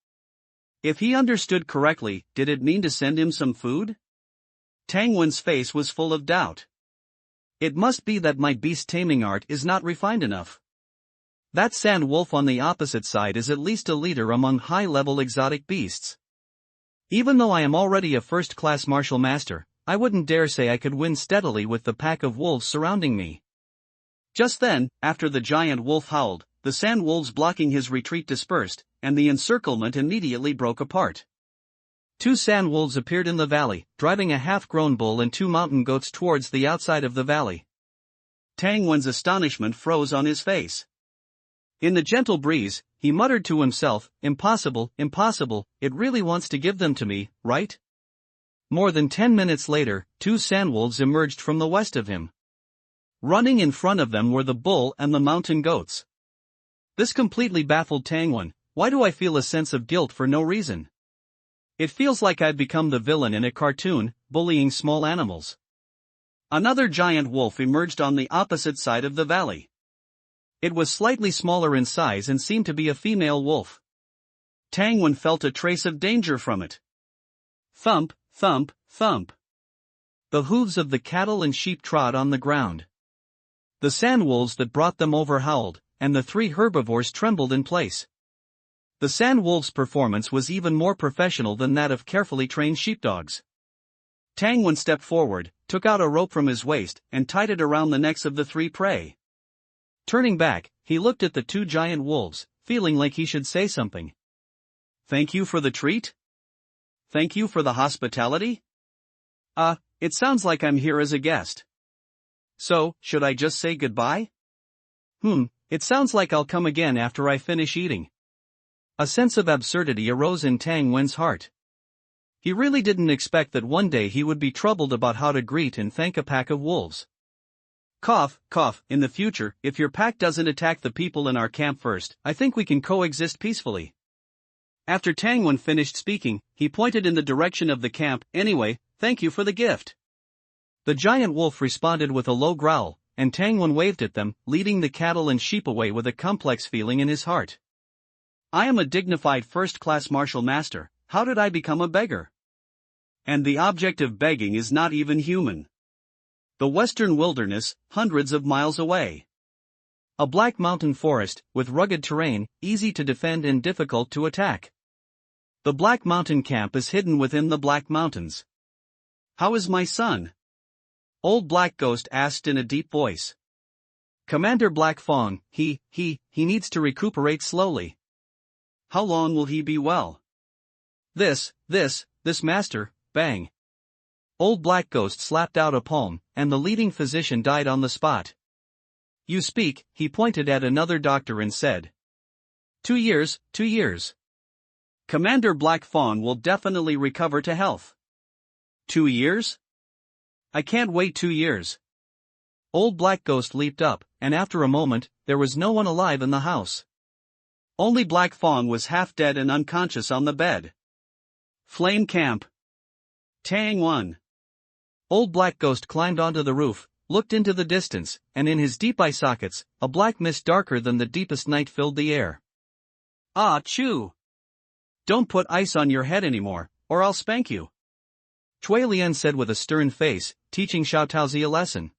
S2: If he understood correctly, did it mean to send him some food? Tang Wen's face was full of doubt. It must be that my beast taming art is not refined enough. That sand wolf on the opposite side is at least a leader among high-level exotic beasts. Even though I am already a first-class martial master, I wouldn't dare say I could win steadily with the pack of wolves surrounding me. Just then, after the giant wolf howled, the sand wolves blocking his retreat dispersed, and the encirclement immediately broke apart. 2 sand wolves appeared in the valley, driving a half-grown bull and 2 mountain goats towards the outside of the valley. Tang Wen's astonishment froze on his face. In the gentle breeze, he muttered to himself, "Impossible, impossible, it really wants to give them to me, right?" More than 10 minutes later, 2 sandwolves emerged from the west of him. Running in front of them were the bull and the mountain goats. This completely baffled Tang Wen. Why do I feel a sense of guilt for no reason? It feels like I've become the villain in a cartoon, bullying small animals. Another giant wolf emerged on the opposite side of the valley. It was slightly smaller in size and seemed to be a female wolf. Tang Wen felt a trace of danger from it. Thump, thump, thump. The hooves of the cattle and sheep trod on the ground. The sand wolves that brought them over howled, and the 3 herbivores trembled in place.
S1: The sand wolf's performance was even more professional than that of carefully trained sheepdogs.
S2: Tang Wen stepped forward, took out a rope from his waist, and tied it around the necks of the three prey.
S1: Turning back, he looked at the two giant wolves, feeling like he should say something.
S2: Thank you for the treat? Thank you for the hospitality? It sounds like I'm here as a guest. So, should I just say goodbye?
S1: It sounds like I'll come again after I finish eating. A sense of absurdity arose in Tang Wen's heart. He really didn't expect that one day he would be troubled about how to greet and thank a pack of wolves.
S2: Cough, cough, in the future, if your pack doesn't attack the people in our camp first, I think we can coexist peacefully. After Tang Wen finished speaking, he pointed in the direction of the camp. Anyway, thank you for the gift.
S1: The giant wolf responded with a low growl, and Tang Wen waved at them, leading the cattle and sheep away with a complex feeling in his heart.
S2: I am a dignified first-class martial master, how did I become a beggar? And the object of begging is not even human. The western wilderness, hundreds of miles away.
S1: A black mountain forest, with rugged terrain, easy to defend and difficult to attack. The Black Mountain camp is hidden within the Black Mountains.
S2: How is my son?
S1: Old Black Ghost asked in a deep voice. Commander Black Fong, he needs to recuperate slowly.
S2: How long will he be well?
S1: This master, bang. Old Black Ghost slapped out a palm, and the leading physician died on the spot. You speak, he pointed at another doctor and said. 2 years.
S2: Commander Black Fawn will definitely recover to health. 2 years? I can't wait 2 years.
S1: Old Black Ghost leaped up, and after a moment, there was no one alive in the house.
S2: Only Black Fawn was half dead and unconscious on the bed. Flame camp. Tang Wen.
S1: Old Black Ghost climbed onto the roof, looked into the distance, and in his deep eye sockets, a black mist darker than the deepest night filled the air.
S2: Ah, Chu! Don't put ice on your head anymore, or I'll spank you.
S1: Cui Lian said with a stern face, teaching Xiao Taozi a lesson.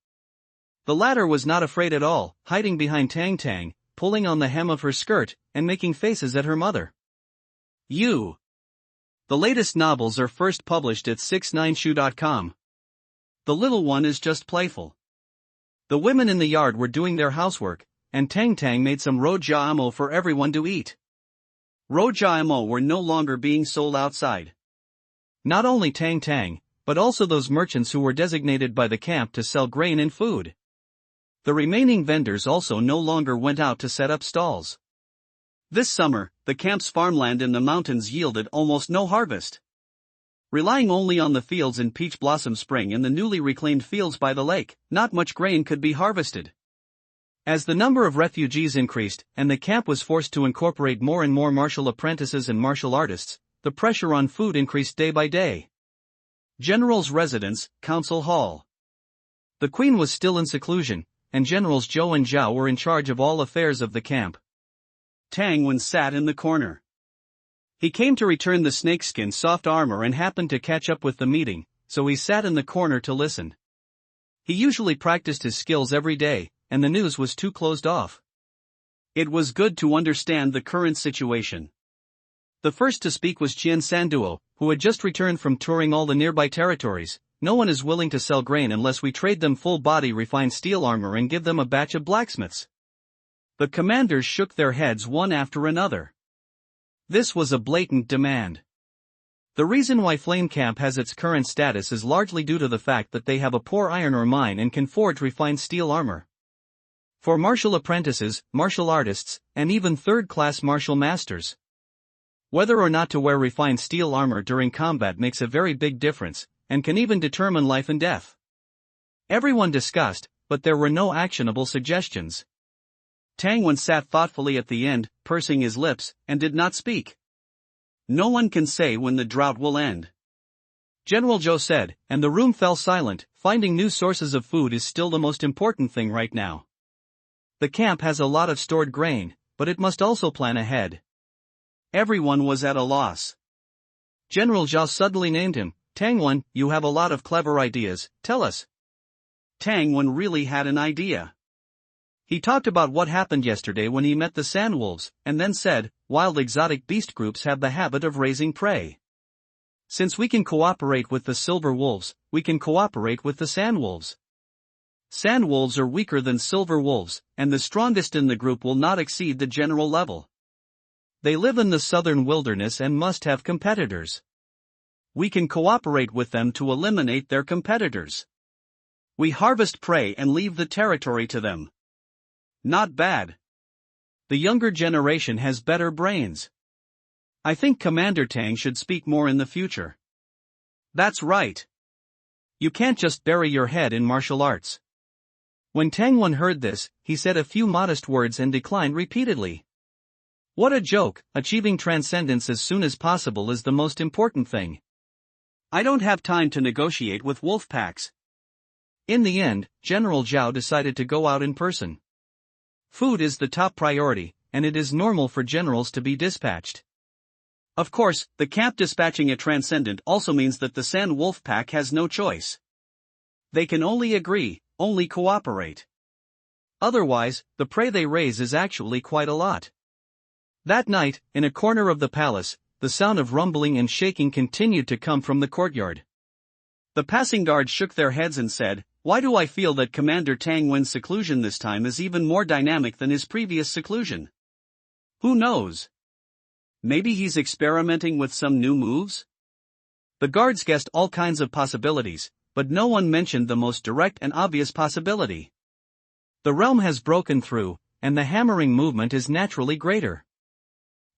S1: The latter was not afraid at all, hiding behind Tang Tang, pulling on the hem of her skirt, and making faces at her mother.
S2: You! The latest novels are first published at 69shu.com. The little one is just playful.
S1: The women in the yard were doing their housework, and Tang Tang made some rojiamo for everyone to eat.
S2: Rojiamo were no longer being sold outside.
S1: Not only Tang Tang, but also those merchants who were designated by the camp to sell grain and food. The remaining vendors also no longer went out to set up stalls.
S2: This summer, the camp's farmland in the mountains yielded almost no harvest. Relying only on the fields in Peach Blossom Spring and the newly reclaimed fields by the lake, not much grain could be harvested.
S1: As the number of refugees increased, and the camp was forced to incorporate more and more martial apprentices and martial artists, the pressure on food increased day by day. General's residence, Council Hall. The Queen was still in seclusion, and Generals Zhou and Zhao were in charge of all affairs of the camp.
S2: Tang Wen sat in the corner. He came to return the snakeskin soft armor and happened to catch up with the meeting, so he sat in the corner to listen. He usually practiced his skills every day, and the news was too closed off. It was good to understand the current situation. The first to speak was Qian Sanduo, who had just returned from touring all the nearby territories. No one is willing to sell grain unless we trade them full-body refined steel armor and give them a batch of blacksmiths. The commanders shook their heads one after another. This was a blatant demand. The reason why Flame Camp has its current status is largely due to the fact that they have a poor iron ore mine and can forge refined steel armor. For martial apprentices, martial artists, and even third-class martial masters, whether or not to wear refined steel armor during combat makes a very big difference, and can even determine life and death. Everyone discussed, but there were no actionable suggestions. Tang Wen sat thoughtfully at the end, pursing his lips, and did not speak. No one can say when the drought will end. General Zhou said, and the room fell silent. Finding new sources of food is still the most important thing right now. The camp has a lot of stored grain, but it must also plan ahead. Everyone was at a loss. General Zhao suddenly named him. Tang Wen, you have a lot of clever ideas, tell us. Tang Wen really had an idea.
S1: He talked about what happened yesterday when he met the sandwolves, and then said, wild exotic beast groups have the habit of raising prey. Since we can cooperate with the silver wolves, we can cooperate with the sandwolves. Sandwolves are weaker than silver wolves, and the strongest in the group will not exceed the general level. They live in the southern wilderness and must have competitors. We can cooperate with them to eliminate their competitors. We harvest prey and leave the territory to them. Not bad. The younger generation has better brains. I think Commander Tang should speak more in the future. That's right. You can't just bury your head in martial arts. When Tangwon heard this, he said a few modest words and declined repeatedly. What a joke, achieving transcendence as soon as possible is the most important thing. I don't have time to negotiate with wolf packs. In the end, General Zhao decided to go out in person. Food is the top priority, and it is normal for generals to be dispatched. Of course, the camp dispatching a transcendent also means that the Sand Wolf Pack has no choice. They can only agree, only cooperate. Otherwise, the prey they raise is actually quite a lot. That night, in a corner of the palace, the sound of rumbling and shaking continued to come from the courtyard. The passing guards shook their heads and said, "Why do I feel that Commander Tangwen's seclusion this time is even more dynamic than his previous seclusion? Who knows? Maybe he's experimenting with some new moves?" The guards guessed all kinds of possibilities, but no one mentioned the most direct and obvious possibility. The realm has broken through, and the hammering movement is naturally greater.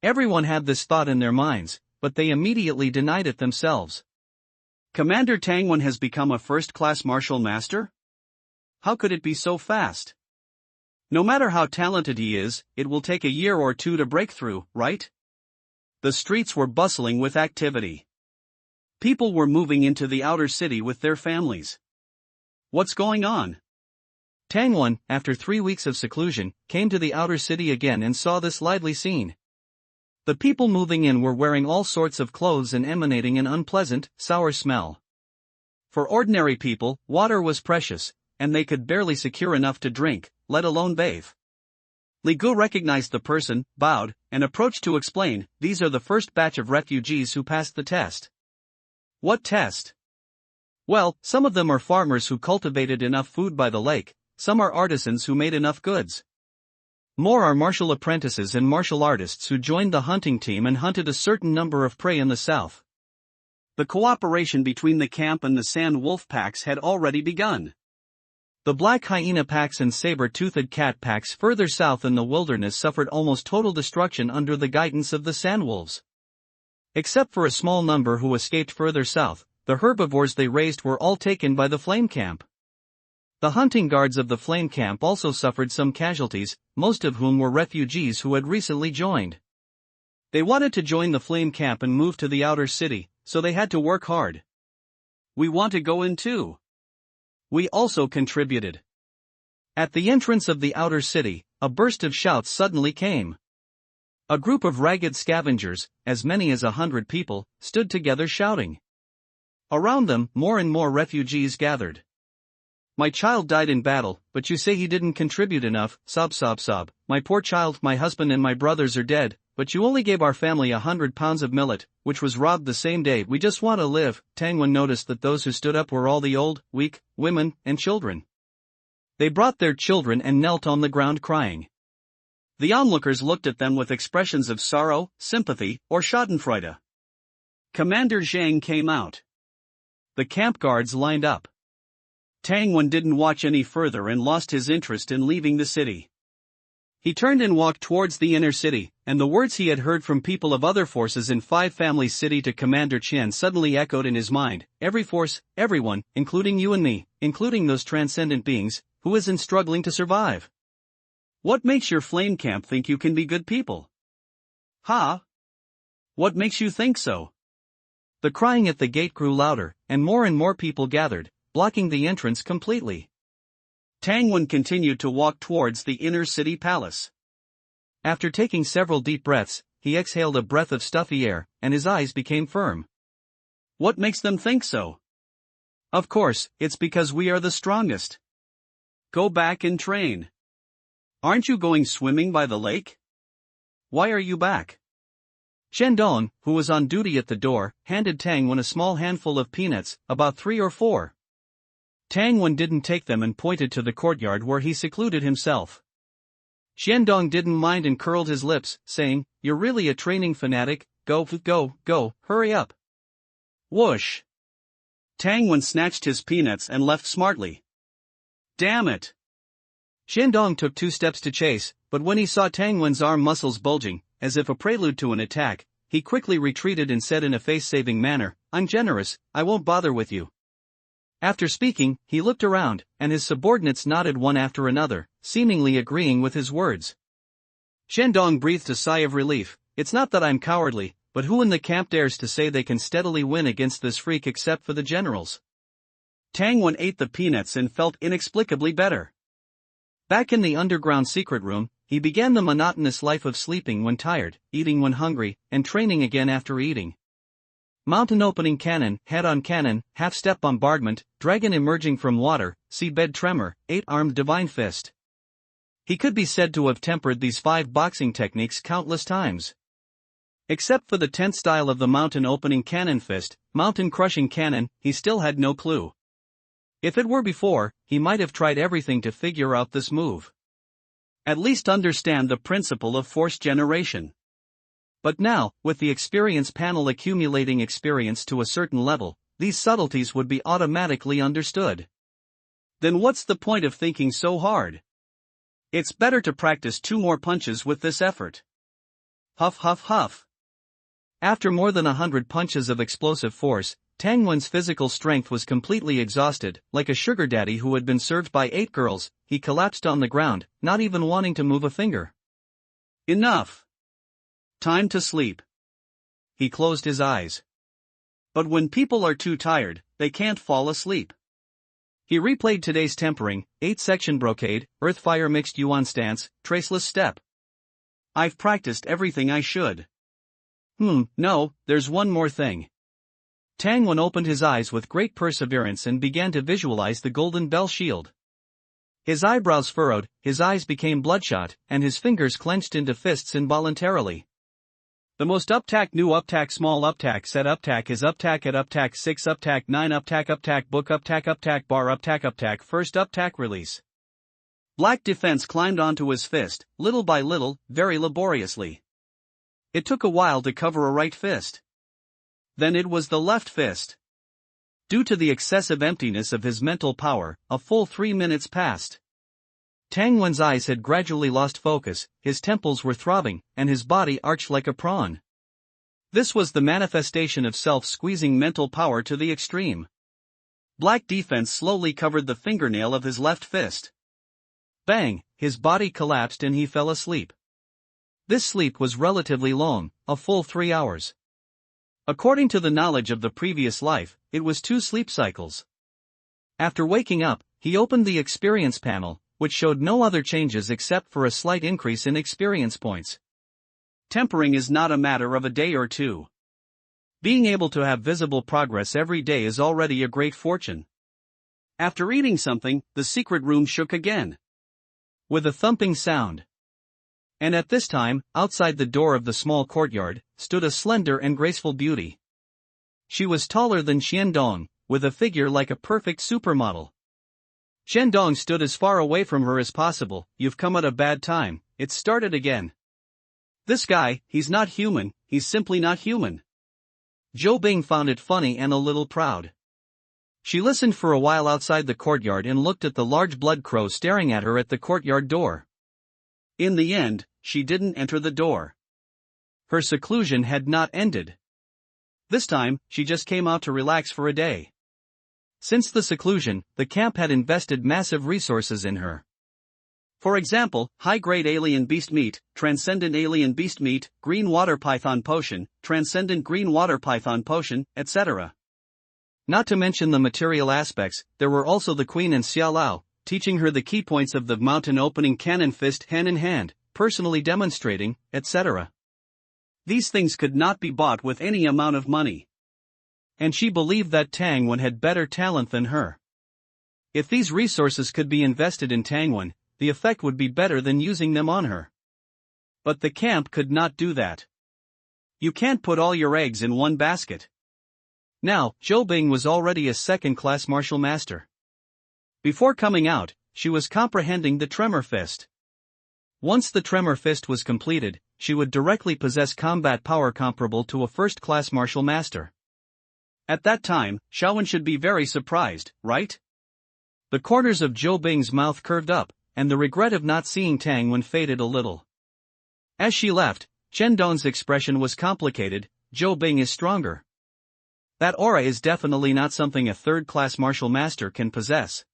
S1: Everyone had this thought in their minds, but they immediately denied it themselves. Commander Tangwen has become a first-class martial master? How could it be so fast? No matter how talented he is, it will take a year or two to break through, right? The streets were bustling with activity. People were moving into the outer city with their families. What's going on? Tangwen, after 3 weeks of seclusion, came to the outer city again and saw this lively scene. The people moving in were wearing all sorts of clothes and emanating an unpleasant, sour smell. For ordinary people, water was precious, and they could barely secure enough to drink, let alone bathe. Li Gu recognized the person, bowed, and approached to explain, "These are the first batch of refugees who passed the test." "What test?" "Well, some of them are farmers who cultivated enough food by the lake, some are artisans who made enough goods. More are martial apprentices and martial artists who joined the hunting team and hunted a certain number of prey in the south." The cooperation between the camp and the Sand Wolf packs had already begun. The black hyena packs and saber-toothed cat packs further south in the wilderness suffered almost total destruction under the guidance of the sandwolves. Except for a small number who escaped further south, the herbivores they raised were all taken by the flame camp. The hunting guards of the flame camp also suffered some casualties, most of whom were refugees who had recently joined. They wanted to join the flame camp and move to the outer city, so they had to work hard. "We want to go in too." We also contributed. At the entrance of the outer city, a burst of shouts suddenly came. A group of ragged scavengers, as many as 100 people, stood together shouting. Around them, more and more refugees gathered. "My child died in battle, but you say he didn't contribute enough, sob sob sob. My poor child, my husband and my brothers are dead, but you only gave our family 100 pounds of millet, which was robbed the same day. We just want to live." Tangwen noticed that those who stood up were all the old, weak, women, and children. They brought their children and knelt on the ground crying. The onlookers looked at them with expressions of sorrow, sympathy, or schadenfreude. Commander Zhang came out. The camp guards lined up. Tangwen didn't watch any further and lost his interest in leaving the city. He turned and walked towards the inner city, and the words he had heard from people of other forces in Five Families City to Commander Chen suddenly echoed in his mind. Every force, everyone, including you and me, including those transcendent beings, who isn't struggling to survive. What makes your flame camp think you can be good people? Huh? What makes you think so? The crying at the gate grew louder, and more people gathered, blocking the entrance completely. Tangwen continued to walk towards the inner city palace. After taking several deep breaths, he exhaled a breath of stuffy air, and his eyes became firm. What makes them think so? Of course, it's because we are the strongest. Go back and train.
S2: Aren't you going swimming by the lake? Why are you back?
S1: Shandong, who was on duty at the door, handed Tang Wen a small handful of peanuts, about 3 or 4. Tang Wen didn't take them and pointed to the courtyard where he secluded himself. Shandong didn't mind and curled his lips, saying, "You're really a training fanatic, go, hurry up."
S2: Whoosh! Tang Wen snatched his peanuts and left smartly. Damn it!
S1: Shandong took 2 steps to chase, but when he saw Tang Wen's arm muscles bulging, as if a prelude to an attack, he quickly retreated and said in a face-saving manner, "I'm generous, I won't bother with you." After speaking, he looked around, and his subordinates nodded one after another, seemingly agreeing with his words. Shandong breathed a sigh of relief. It's not that I'm cowardly, but who in the camp dares to say they can steadily win against this freak except for the generals?
S2: Tang Wen ate the peanuts and felt inexplicably better.
S1: Back in the underground secret room, he began the monotonous life of sleeping when tired, eating when hungry, and training again after eating. Mountain opening cannon, head-on cannon, half-step bombardment, dragon emerging from water, seabed tremor, 8-armed divine fist. He could be said to have tempered these 5 boxing techniques countless times. Except for the tense style of the mountain opening cannon fist, mountain crushing cannon, he still had no clue. If it were before, he might have tried everything to figure out this move. At least understand the principle of force generation. But now, with the experience panel accumulating experience to a certain level, these subtleties would be automatically understood. Then what's the point of thinking so hard? It's better to practice 2 more punches with this effort. Huff huff huff. After more than 100 punches of explosive force, Tang Wen's physical strength was completely exhausted. Like a sugar daddy who had been served by 8 girls, he collapsed on the ground, not even wanting to move a finger.
S2: Enough. Time to sleep. He closed his eyes. But when people are too tired, they can't fall asleep. He replayed today's tempering, 8-section brocade, earth-fire mixed yuan stance, traceless step. I've practiced everything I should. No, there's one more thing. Tang Wen opened his eyes with great perseverance and began to visualize the golden bell shield. His eyebrows furrowed, his eyes became bloodshot, and his fingers clenched into fists involuntarily. The most uptack new uptack small uptack set uptack is uptack at uptack 6 uptack 9 uptack book uptack bar uptack first uptack release. Black Defense climbed onto his fist, little by little, very laboriously. It took a while to cover a right fist. Then it was the left fist. Due to the excessive emptiness of his mental power, a full 3 minutes passed. Tang Wen's eyes had gradually lost focus, his temples were throbbing, and his body arched like a prawn. This was the manifestation of self-squeezing mental power to the extreme. Black Defense slowly covered the fingernail of his left fist. Bang, his body collapsed and he fell asleep. This sleep was relatively long, a full 3 hours. According to the knowledge of the previous life, it was 2 sleep cycles. After waking up, he opened the experience panel, which showed no other changes except for a slight increase in experience points. Tempering is not a matter of a day or 2. Being able to have visible progress every day is already a great fortune. After eating something, the secret room shook again. With a thumping sound. And at this time, outside the door of the small courtyard, stood a slender and graceful beauty. She was taller than Shandong, with a figure like a perfect supermodel. Shandong stood as far away from her as possible. You've come at a bad time, it started again. This guy, he's not human, he's simply not human. Zhou Bing found it funny and a little proud. She listened for a while outside the courtyard and looked at the large blood crow staring at her at the courtyard door. In the end, she didn't enter the door. Her seclusion had not ended. This time, she just came out to relax for a day. Since the seclusion, the camp had invested massive resources in her. For example, high-grade alien beast meat, transcendent alien beast meat, green water python potion, transcendent green water python potion, etc. Not to mention the material aspects, there were also the queen and Xiao Lao, teaching her the key points of the mountain opening cannon fist hand in hand, personally demonstrating, etc. These things could not be bought with any amount of money. And she believed that Tang Wen had better talent than her. If these resources could be invested in Tang Wen,
S1: the effect would be better than using them on her.
S2: But the camp could not do that. You can't put all your eggs in one basket.
S1: Now, Zhou Bing was already a second-class martial master. Before coming out, she was comprehending the Tremor Fist. Once the Tremor Fist was completed, she would directly possess combat power comparable to a first-class martial master.
S2: At that time, Xiaowen should be very surprised, right?
S1: The corners of Zhou Bing's mouth curved up, and the regret of not seeing Tang Wen faded a little. As she left, Chen Dong's expression was complicated. Zhou Bing is stronger. That aura is definitely not something a third-class martial master can possess.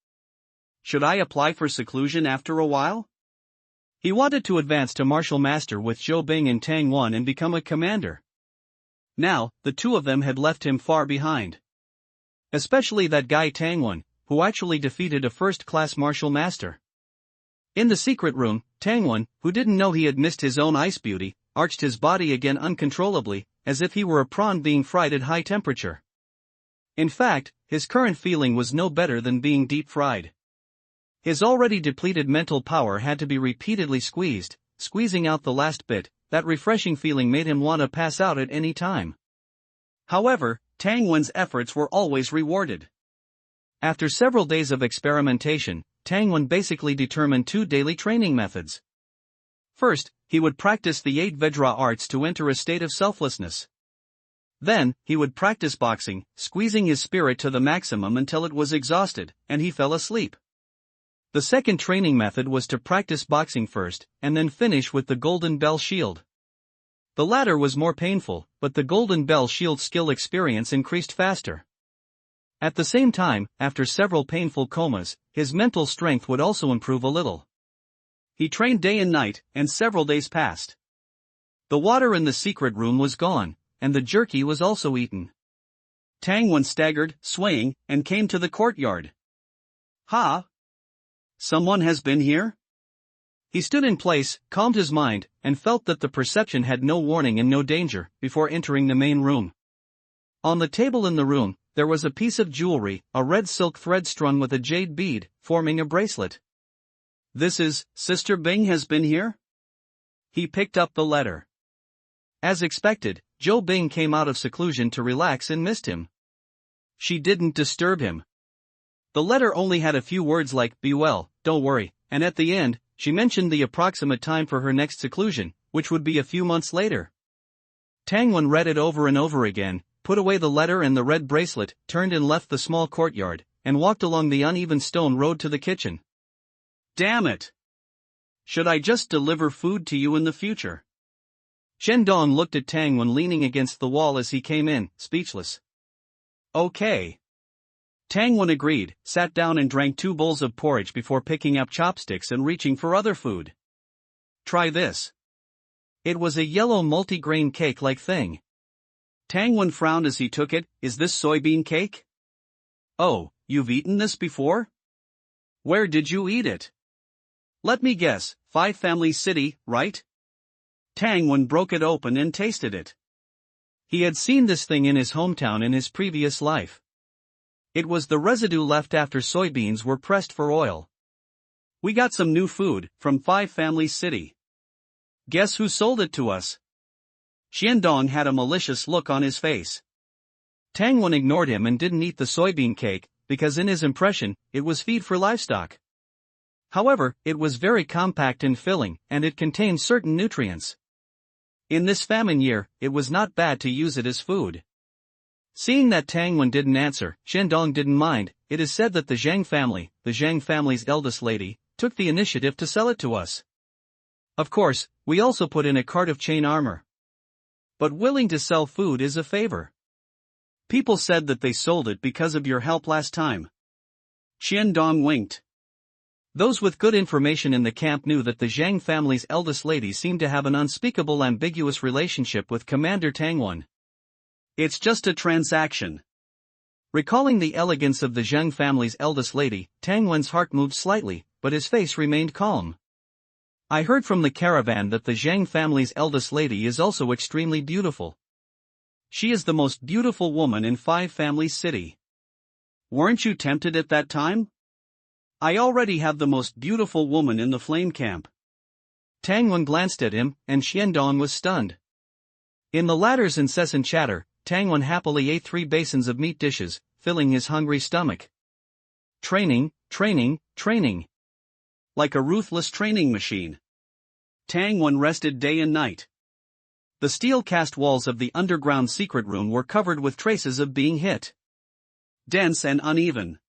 S2: Should I apply for seclusion after a while?
S1: He wanted to advance to martial master with Zhou Bing and Tang Wen and become a commander. Now, the two of them had left him far behind. Especially that guy Tang Wen, who actually defeated a first-class martial master. In the secret room, Tang Wen, who didn't know he had missed his own ice beauty, arched his body again uncontrollably, as if he were a prawn being fried at high temperature. In fact, his current feeling was no better than being deep fried. His already depleted mental power had to be repeatedly squeezed. Squeezing out the last bit, that refreshing feeling made him want to pass out at any time.
S2: However, Tang Wen's efforts were always rewarded.
S1: After several days of experimentation, Tang Wen basically determined 2 daily training methods. First, he would practice the 8 Vedra arts to enter a state of selflessness. Then, he would practice boxing, squeezing his spirit to the maximum until it was exhausted, and he fell asleep. The second training method was to practice boxing first, and then finish with the Golden Bell Shield. The latter was more painful, but the Golden Bell Shield skill experience increased faster. At the same time, after several painful comas, his mental strength would also improve a little.
S2: He trained day and night, and several days passed.
S1: The water in the secret room was gone, and the jerky was also eaten.
S2: Tang Wen staggered, swaying, and came to the courtyard. Ha! Someone has been here?
S1: He stood in place, calmed his mind, and felt that the perception had no warning and no danger, before entering the main room. On the table in the room, there was a piece of jewelry, a red silk thread strung with a jade bead, forming a bracelet.
S2: This is, Sister Bing has been here?
S1: He picked up the letter. As expected, Zhou Bing came out of seclusion to relax and missed him. She didn't disturb him. The letter only had a few words like, "Be well, don't worry," and at the end, she mentioned the approximate time for her next seclusion, which would be a few months later. Tang Wen read it over and over again, put away the letter and the red bracelet, turned and left the small courtyard, and walked along the uneven stone road to the kitchen.
S2: Damn it! Should I just deliver food to you in the future?
S1: Shen Dong looked at Tang Wen leaning against the wall as he came in, speechless.
S2: Okay. Tang Wen agreed, sat down and drank 2 bowls of porridge before picking up chopsticks and reaching for other food.
S1: Try this. It was a yellow multi-grain cake-like thing.
S2: Tang Wen frowned as he took it. Is this soybean cake? Oh, you've eaten this before? Where did you eat it? Let me guess, 5 Family City, right? Tang Wen broke it open and tasted it.
S1: He had seen this thing in his hometown in his previous life. It was the residue left after soybeans were pressed for oil.
S2: We got some new food, from 5 Family City. Guess who sold it to us? Xiandong had a malicious look on his face.
S1: Tang Wen ignored him and didn't eat the soybean cake, because in his impression, it was feed for livestock. However, it was very compact and filling, and it contained certain nutrients. In this famine year, it was not bad to use it as food. Seeing that Tang Wen didn't answer, Xiandong didn't mind. It is said that the Zhang family, the Zhang family's eldest lady, took the initiative to sell it to us. Of course, we also put in a cart of chain armor. But willing to sell food is a favor.
S2: People said that they sold it because of your help last time. Xiandong winked.
S1: Those with good information in the camp knew that the Zhang family's eldest lady seemed to have an unspeakable ambiguous relationship with Commander Tang Wen.
S2: It's just a transaction.
S1: Recalling the elegance of the Zhang family's eldest lady, Tang Wen's heart moved slightly, but his face remained calm. I heard from the caravan that the Zhang family's eldest lady is also extremely beautiful. She is the most beautiful woman in 5 Family City.
S2: Weren't you tempted at that time? I already have the most beautiful woman in the flame camp.
S1: Tang Wen glanced at him, and Xiandong was stunned. In the latter's incessant chatter, Tang Wen happily ate 3 basins of meat dishes, filling his hungry stomach. Training, training, training.
S2: Like a ruthless training machine. Tang Wen rested day and night. The steel-cast walls of the underground secret room were covered with traces of being hit. Dense and uneven.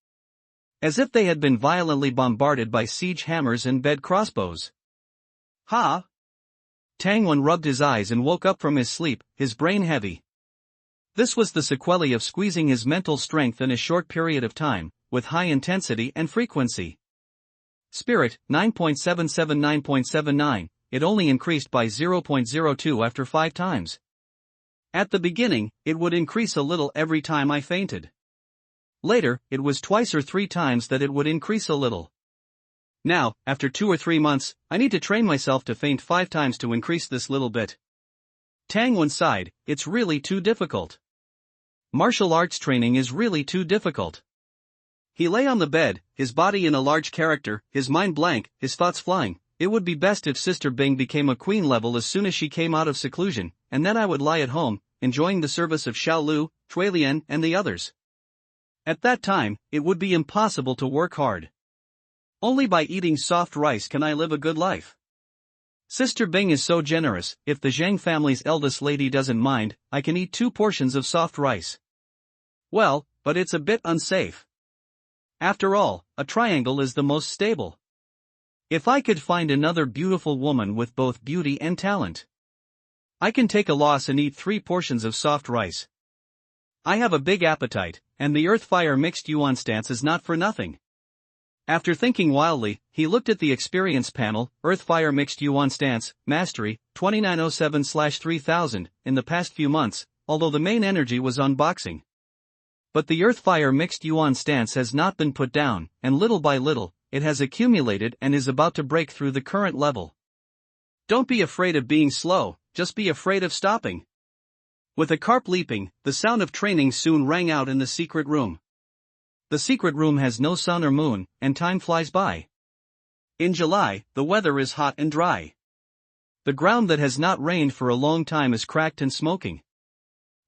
S1: As if they had been violently bombarded by siege hammers and bed crossbows.
S2: Ha!
S1: Tang Wen rubbed his eyes and woke up from his sleep, his brain heavy. This was the sequelae of squeezing his mental strength in a short period of time, with high intensity and frequency. Spirit, 9.77-9.79, it only increased by 0.02 after 5 times. At the beginning, it would increase a little every time I fainted. Later, it was twice or 3 times that it would increase a little. Now, after 2 or 3 months, I need to train myself to faint 5 times to increase this little bit. Tang Wen sighed, it's really too difficult. Martial arts training is really too difficult. He lay on the bed, his body in a large character, his mind blank, his thoughts flying. It would be best if Sister Bing became a queen level as soon as she came out of seclusion, and then I would lie at home, enjoying the service of Xiao Lu, Cui Lian, and the others. At that time, it would be impossible to work hard. Only by eating soft rice can I live a good life. Sister Bing is so generous, if the Zhang family's eldest lady doesn't mind, I can eat 2 portions of soft rice. Well, but it's a bit unsafe. After all, a triangle is the most stable. If I could find another beautiful woman with both beauty and talent, I can take a loss and eat 3 portions of soft rice. I have a big appetite, and the earth-fire mixed yuan stance is not for nothing. After thinking wildly, he looked at the experience panel, Earth-Fire Mixed Yuan Stance, Mastery, 2907/3000, in the past few months, although the main energy was on boxing. But the Earth-Fire Mixed Yuan Stance has not been put down, and little by little, it has accumulated and is about to break through the current level. Don't be afraid of being slow, just be afraid of stopping. With a carp leaping, the sound of training soon rang out in the secret room. The secret room has no sun or moon, and time flies by. In July, the weather is hot and dry. The ground that has not rained for a long time is cracked and smoking.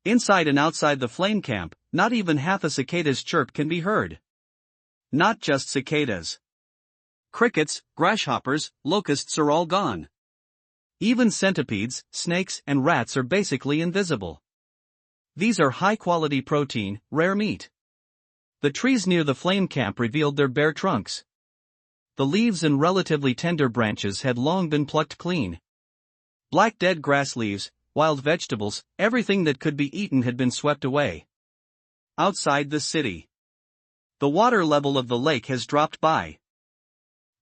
S1: Inside and outside the flame camp, not even half a cicada's chirp can be heard. Not just cicadas. Crickets, grasshoppers, locusts are all gone. Even centipedes, snakes, and rats are basically invisible. These are high-quality protein, rare meat. The trees near the flame camp revealed their bare trunks. The leaves and relatively tender branches had long been plucked clean. Black dead grass leaves, wild vegetables, everything that could be eaten had been swept away. Outside the city, the water level of the lake has dropped by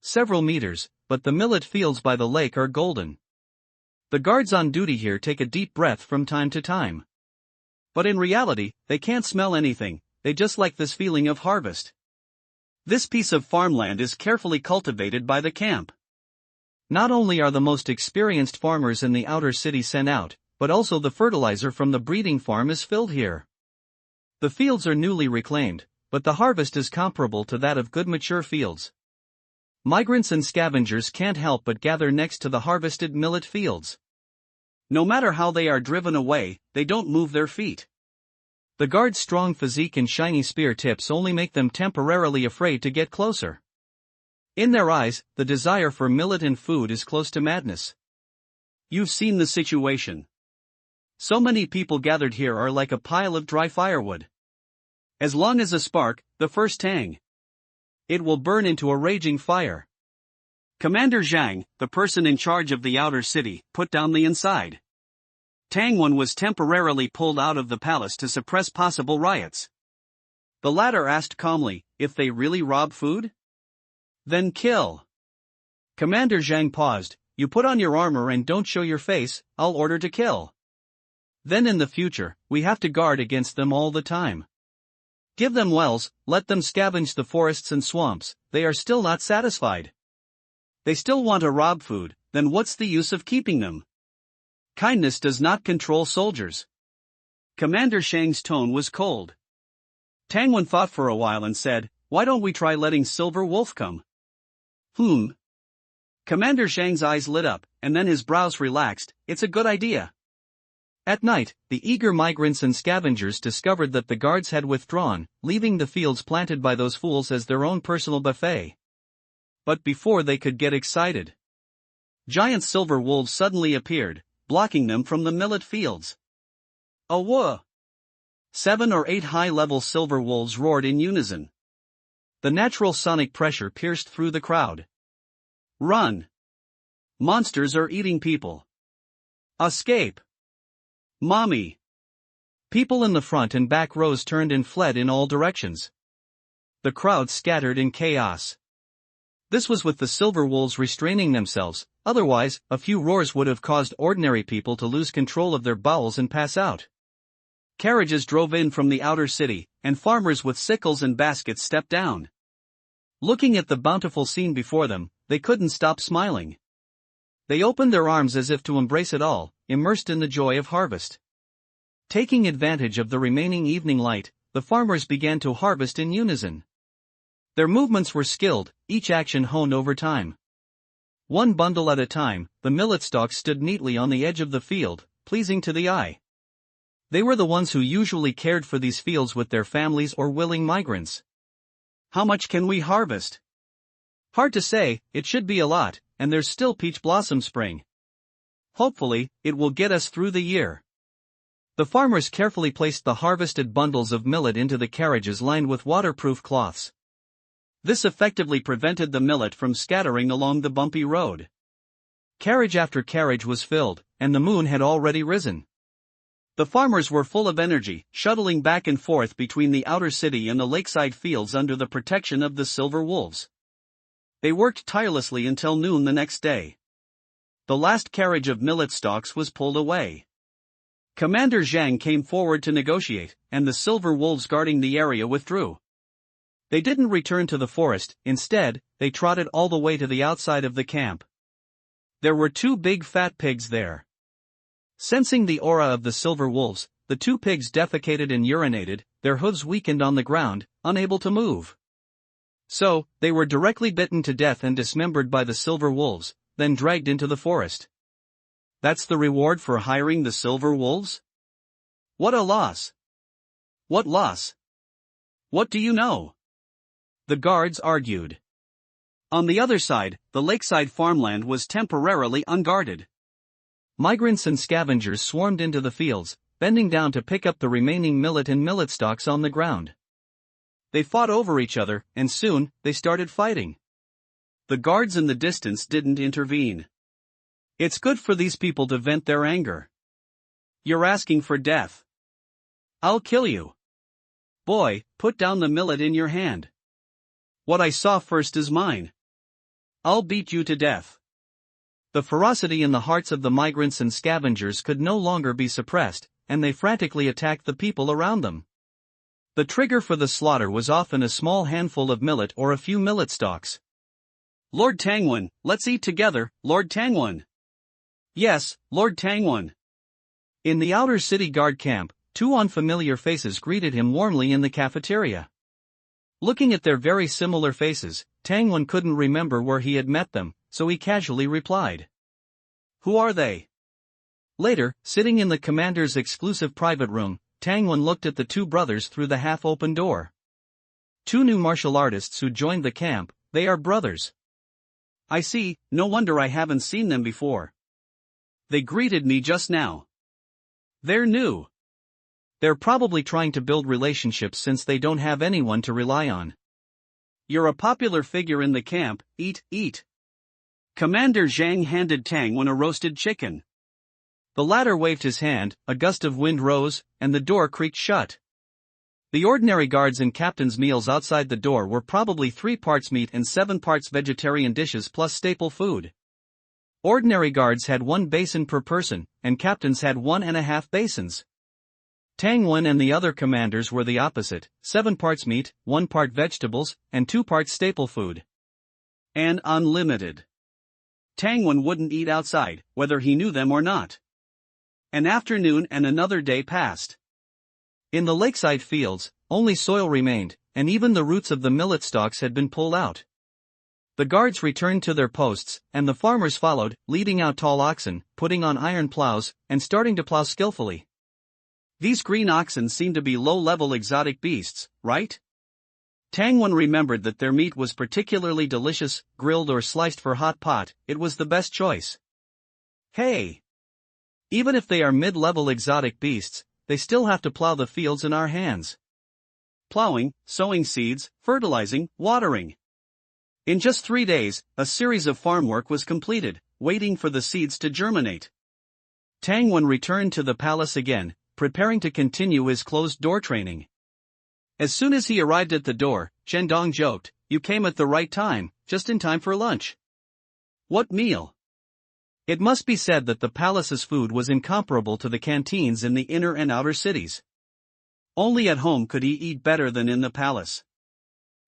S1: several meters, but the millet fields by the lake are golden. The guards on duty here take a deep breath from time to time. But in reality, they can't smell anything. They just like this feeling of harvest. This piece of farmland is carefully cultivated by the camp. Not only are the most experienced farmers in the outer city sent out, but also the fertilizer from the breeding farm is filled here. The fields are newly reclaimed, but the harvest is comparable to that of good mature fields. Migrants and scavengers can't help but gather next to the harvested millet fields. No matter how they are driven away, they don't move their feet. The guard's strong physique and shiny spear tips only make them temporarily afraid to get closer. In their eyes, the desire for millet and food is close to madness. You've seen the situation. So many people gathered here are like a pile of dry firewood. As long as a spark, the first tang, it will burn into a raging fire. Commander Zhang, the person in charge of the outer city, put down the inside. Tang Wen was temporarily pulled out of the palace to suppress possible riots. The latter asked calmly, if they really rob food? Then kill. Commander Zhang paused, you put on your armor and don't show your face, I'll order to kill. Then in the future, we have to guard against them all the time. Give them wells, let them scavenge the forests and swamps, they are still not satisfied. They still want to rob food, then what's the use of keeping them? Kindness does not control soldiers. Commander Shang's tone was cold. Tang Wen thought for a while and said,
S2: Why don't we try letting Silver Wolf come? Commander Zhang's eyes lit up, and then his brows relaxed. It's a good idea.
S1: At night, the eager migrants and scavengers discovered that the guards had withdrawn, leaving the fields planted by those fools as their own personal buffet.
S2: But before they could get excited, giant silver wolves suddenly appeared, blocking them from the millet fields. Awooh! 7 or 8 high-level silver wolves roared in unison. The natural sonic pressure pierced through the crowd. Run! Monsters are eating people. Escape! Mommy!
S1: People in the front and back rows turned and fled in all directions. The crowd scattered in chaos. This was with the silver wolves restraining themselves, otherwise, a few roars would have caused ordinary people to lose control of their bowels and pass out. Carriages drove in from the outer city, and farmers with sickles and baskets stepped down. Looking at the bountiful scene before them, they couldn't stop smiling. They opened their arms as if to embrace it all, immersed in the joy of harvest. Taking advantage of the remaining evening light, the farmers began to harvest in unison. Their movements were skilled, each action honed over time. One bundle at a time, the millet stalks stood neatly on the edge of the field, pleasing to the eye. They were the ones who usually cared for these fields with their families or willing migrants.
S2: How much can we harvest?
S1: Hard to say, it should be a lot, and there's still peach blossom spring. Hopefully, it will get us through the year. The farmers carefully placed the harvested bundles of millet into the carriages lined with waterproof cloths. This effectively prevented the millet from scattering along the bumpy road. Carriage after carriage was filled, and the moon had already risen. The farmers were full of energy, shuttling back and forth between the outer city and the lakeside fields under the protection of the silver wolves. They worked tirelessly until noon the next day. The last carriage of millet stalks was pulled away. Commander Zhang came forward to negotiate, and the silver wolves guarding the area withdrew. They didn't return to the forest, instead, they trotted all the way to the outside of the camp. There were 2 big fat pigs there. Sensing the aura of the silver wolves, the 2 pigs defecated and urinated, their hooves weakened on the ground, unable to move. So, they were directly bitten to death and dismembered by the silver wolves, then dragged into the forest. That's the reward for hiring the silver wolves? What a loss! What loss? What do you know? The guards argued. On the other side, the lakeside farmland was temporarily unguarded. Migrants and scavengers swarmed into the fields, bending down to pick up the remaining millet and millet stalks on the ground. They fought over each other, and soon, they started fighting. The guards in the distance didn't intervene. It's good for these people to vent their anger. You're asking for death. I'll kill you. Boy, put down the millet in your hand. What I saw first is mine. I'll beat you to death. The ferocity in the hearts of the migrants and scavengers could no longer be suppressed, and they frantically attacked the people around them. The trigger for the slaughter was often a small handful of millet or a few millet stalks. Lord Tangwan, let's eat together, Lord Tangwan. Yes, Lord Tangwan. In the outer city guard camp, 2 unfamiliar faces greeted him warmly in the cafeteria. Looking at their very similar faces, Tangwan couldn't remember where he had met them, so he casually replied. Who are they? Later, sitting in the commander's exclusive private room, Tangwan looked at the 2 brothers through the half-open door. 2 new martial artists who joined the camp, they are brothers. I see, no wonder I haven't seen them before. They greeted me just now. They're new. They're probably trying to build relationships since they don't have anyone to rely on. You're a popular figure in the camp, eat. Commander Zhang handed Tangwan a roasted chicken. The latter waved his hand, a gust of wind rose, and the door creaked shut. The ordinary guards and captain's meals outside the door were probably 3 parts meat and 7 parts vegetarian dishes plus staple food. Ordinary guards had 1 basin per person, and captains had 1.5 basins. Tangwan and the other commanders were the opposite, 7 parts meat, 1 part vegetables, and 2 parts staple food. And unlimited. Tangwan wouldn't eat outside, whether he knew them or not. An afternoon and another day passed. In the lakeside fields, only soil remained, and even the roots of the millet stalks had been pulled out. The guards returned to their posts, and the farmers followed, leading out tall oxen, putting on iron plows, and starting to plow skillfully.
S2: These green oxen seem to be low-level exotic beasts, right? Tangwon remembered that their meat was particularly delicious, grilled or sliced for hot pot. It was the best choice. Hey! Even if they are mid-level exotic beasts, they still have to plow the fields in our hands. Plowing, sowing seeds, fertilizing, watering. In just 3 days, a series of farm work was completed, waiting for the seeds to germinate. Tangwon returned to the palace again, preparing to continue his closed-door training. As soon as he arrived at the door, Shendong joked, "You came at the right time, just in time for lunch." What meal? It must be said that the palace's food was incomparable to the canteens in the inner and outer cities. Only at home could he eat better than in the palace.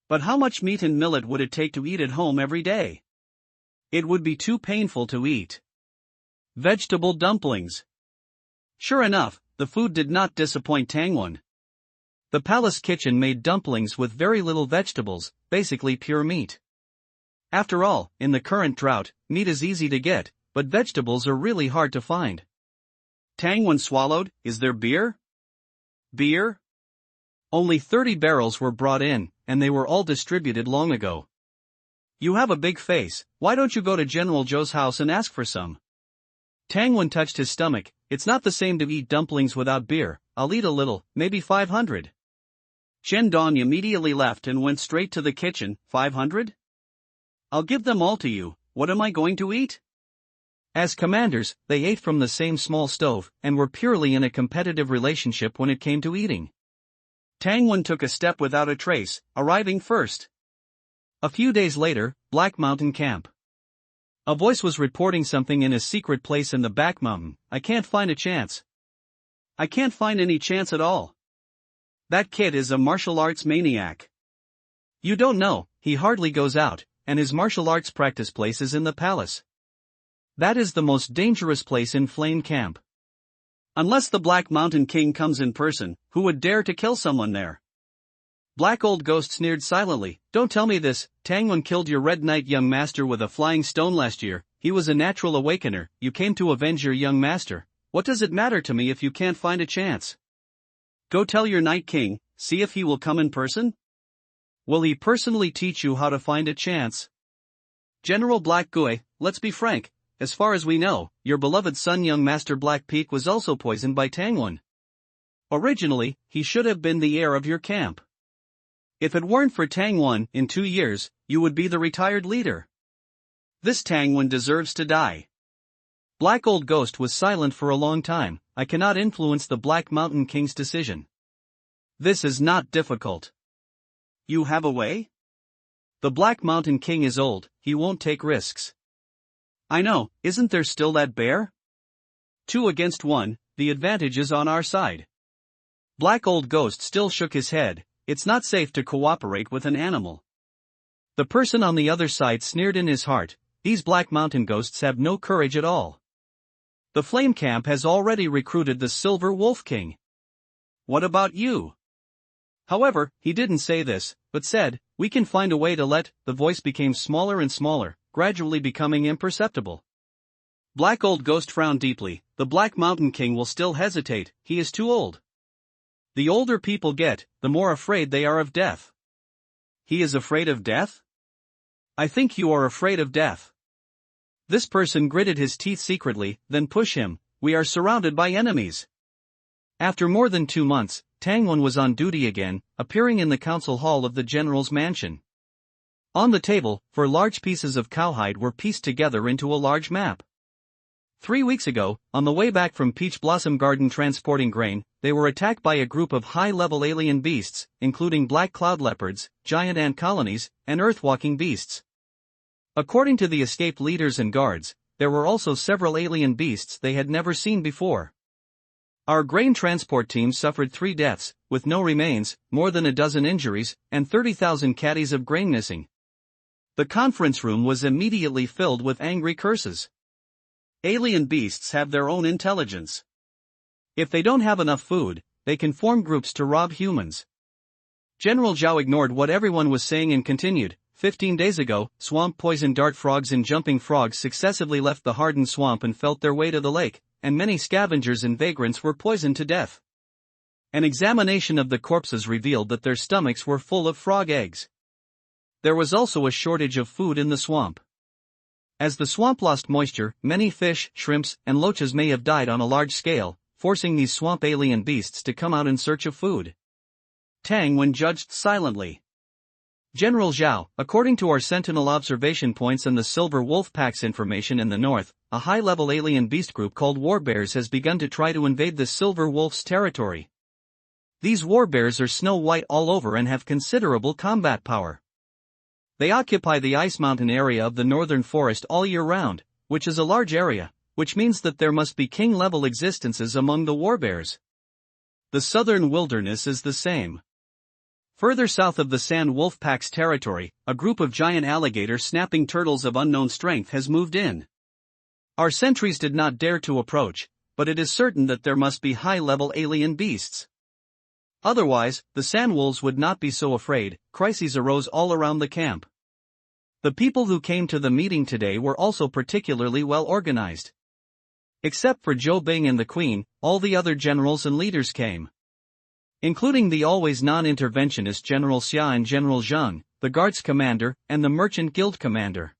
S2: But how much meat and millet would it take to eat at home every day? It would be too painful to eat. Vegetable dumplings. Sure enough, the food did not disappoint Tangwon. The palace kitchen made dumplings with very little vegetables, basically pure meat. After all, in the current drought, meat is easy to get, but vegetables are really hard to find. Tangwon swallowed. Is there beer? Beer? Only 30 barrels were brought in, and they were all distributed long ago. You have a big face, why don't you go to General Zhou's house and ask for some? Tangwon touched his stomach. It's not the same to eat dumplings without beer. I'll eat a little, maybe 500. Shendong immediately left and went straight to the kitchen. 500? I'll give them all to you. What am I going to eat? As commanders, they ate from the same small stove, and were purely in a competitive relationship when it came to eating. Tangwon took a step without a trace, arriving first. A few days later, Black Mountain Camp. A voice was reporting something in a secret place in the back mountain. I can't find a chance. I can't find any chance at all. That kid is a martial arts maniac. You don't know, he hardly goes out, and his martial arts practice place is in the palace. That is the most dangerous place in Flame Camp. Unless the Black Mountain King comes in person, who would dare to kill someone there? Black Old Ghost sneered silently. Don't tell me this. Tangwon killed your Red Knight young master with a flying stone last year. He was a natural awakener. You came to avenge your young master. What does it matter to me if you can't find a chance? Go tell your Night King, see if he will come in person? Will he personally teach you how to find a chance? General Black Gui, let's be frank. As far as we know, your beloved son young Master Black Peak was also poisoned by Tangwon. Originally, he should have been the heir of your camp. If it weren't for Tangwon, in 2 years, you would be the retired leader. This Tangwon deserves to die. Black Old Ghost was silent for a long time. I cannot influence the Black Mountain King's decision. This is not difficult. You have a way? The Black Mountain King is old, he won't take risks. I know, isn't there still that bear? 2 against 1, the advantage is on our side. Black Old Ghost still shook his head. It's not safe to cooperate with an animal. The person on the other side sneered in his heart. These Black Mountain Ghosts have no courage at all. The Flame Camp has already recruited the Silver Wolf King. What about you? However, he didn't say this, but said, we can find a way to let. The voice became smaller and smaller, gradually becoming imperceptible. Black Old Ghost frowned deeply. The Black Mountain King will still hesitate, he is too old. The older people get, the more afraid they are of death. He is afraid of death? I think you are afraid of death. This person gritted his teeth secretly. Then push him, we are surrounded by enemies. After more than 2 months, Tangwon was on duty again, appearing in the council hall of the general's mansion. On the table, 4 large pieces of cowhide were pieced together into a large map. 3 weeks ago, on the way back from Peach Blossom Garden transporting grain, they were attacked by a group of high-level alien beasts, including black cloud leopards, giant ant colonies, and earth-walking beasts. According to the escaped leaders and guards, there were also several alien beasts they had never seen before. Our grain transport team suffered 3 deaths, with no remains, more than a dozen injuries, and 30,000 caddies of grain missing. The conference room was immediately filled with angry curses. Alien beasts have their own intelligence. If they don't have enough food, they can form groups to rob humans.
S1: General Zhao ignored what everyone was saying and continued, 15 days ago, swamp poison dart frogs and jumping frogs successively left the hardened swamp and felt their way to the lake, and many scavengers and vagrants were poisoned to death. An examination of the corpses revealed that their stomachs were full of frog eggs. There was also a shortage of food in the swamp. As the swamp lost moisture, many fish, shrimps, and loaches may have died on a large scale, forcing these swamp alien beasts to come out in search of food. Tang Wen judged silently. General Zhao, according to our sentinel observation points and the Silver Wolf Pack's information in the north, a high-level alien beast group called warbears has begun to try to invade the Silver Wolf's territory. These warbears are snow white all over and have considerable combat power. They occupy the ice mountain area of the northern forest all year round, which is a large area, which means that there must be king-level existences among the warbears. The southern wilderness is the same. Further south of the Sand Wolf Pack's territory, a group of giant alligator-snapping turtles of unknown strength has moved in. Our sentries did not dare to approach, but it is certain that there must be high-level alien beasts. Otherwise, the sandwolves would not be so afraid. Crises arose all around the camp. The people who came to the meeting today were also particularly well organized. Except for Zhou Bing and the Queen, all the other generals and leaders came. Including the always non-interventionist General Xia and General Zheng, the guards commander, and the merchant guild commander.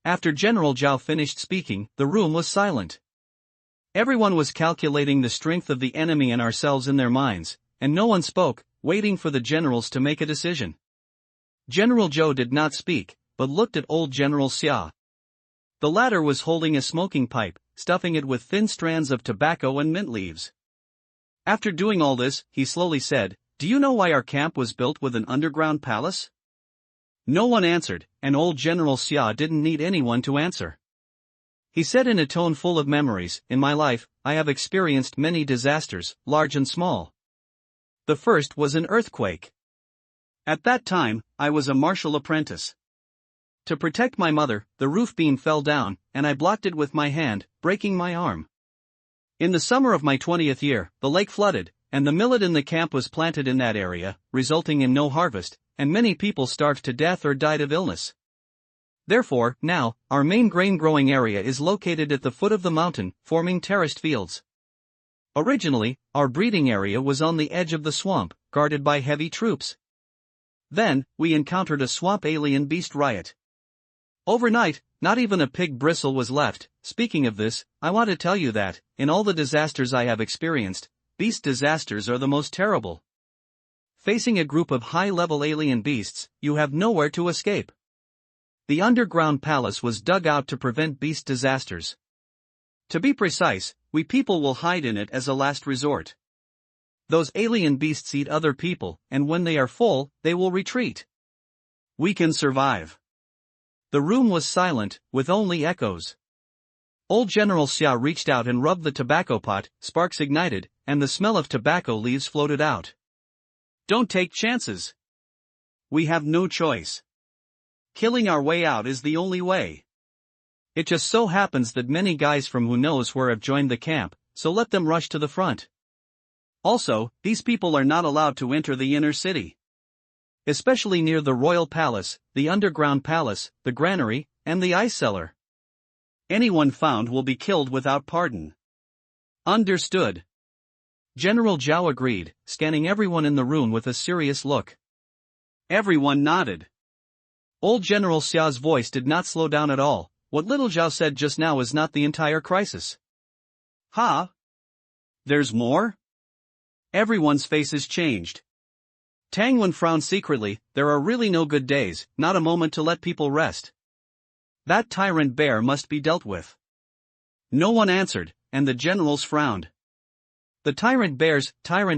S1: After General Zhao finished speaking, the room was silent. Everyone was calculating the strength of the enemy and ourselves in their minds, and no one spoke, waiting for the generals to make a decision. General Zhou did not speak, but looked at old General Xia. The latter was holding a smoking pipe, stuffing it with thin strands of tobacco and mint leaves. After doing all this, he slowly said, "Do you know why our camp was built with an underground palace?" No one answered, and old General Xia didn't need anyone to answer. He said in a tone full of memories, "In my life, I have experienced many disasters, large and small. The first was an earthquake. At that time, I was a martial apprentice. To protect my mother, the roof beam fell down, and I blocked it with my hand, breaking my arm. In the summer of my 20th year, the lake flooded, and the millet in the camp was planted in that area, resulting in no harvest, and many people starved to death or died of illness. Therefore, now, our main grain-growing area is located at the foot of the mountain, forming terraced fields. Originally, our breeding area was on the edge of the swamp, guarded by heavy troops. Then, we encountered a swamp alien beast riot. Overnight, not even a pig bristle was left. Speaking of this, I want to tell you that, in all the disasters I have experienced, beast disasters are the most terrible. Facing a group of high-level alien beasts, you have nowhere to escape. The underground palace was dug out to prevent beast disasters. To be precise, we people will hide in it as a last resort. Those alien beasts eat other people, and when they are full, they will retreat. We can survive." The room was silent, with only echoes. Old General Xia reached out and rubbed the tobacco pot, sparks ignited, and the smell of tobacco leaves floated out. "Don't take chances. We have no choice. Killing our way out is the only way. It just so happens that many guys from who knows where have joined the camp, so let them rush to the front. Also, these people are not allowed to enter the inner city. Especially near the royal palace, the underground palace, the granary, and the ice cellar. Anyone found will be killed without pardon." "Understood." General Zhao agreed, scanning everyone in the room with a serious look. Everyone nodded. Old General Xia's voice did not slow down at all. "What little Zhao said just now is not the entire crisis." "Huh? There's more?" Everyone's faces changed. Tang Wen frowned secretly. "There are really no good days, not a moment to let people rest. That tyrant bear must be dealt with." No one answered, and the generals frowned. The tyrant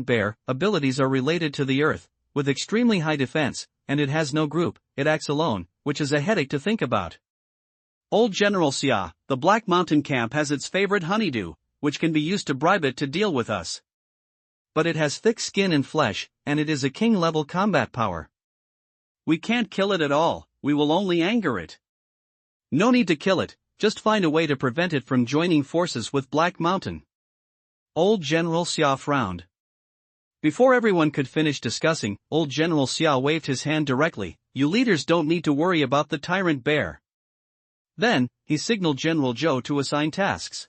S1: bear abilities are related to the earth, with extremely high defense, and it has no group, it acts alone, which is a headache to think about. "Old General Xia, the Black Mountain Camp has its favorite honeydew, which can be used to bribe it to deal with us. But it has thick skin and flesh, and it is a king-level combat power. We can't kill it at all, we will only anger it. No need to kill it, just find a way to prevent it from joining forces with Black Mountain." Old General Xia frowned. Before everyone could finish discussing, old General Xiao waved his hand directly. You leaders don't need to worry about the tyrant bear. Then, he signaled General Zhou to assign tasks.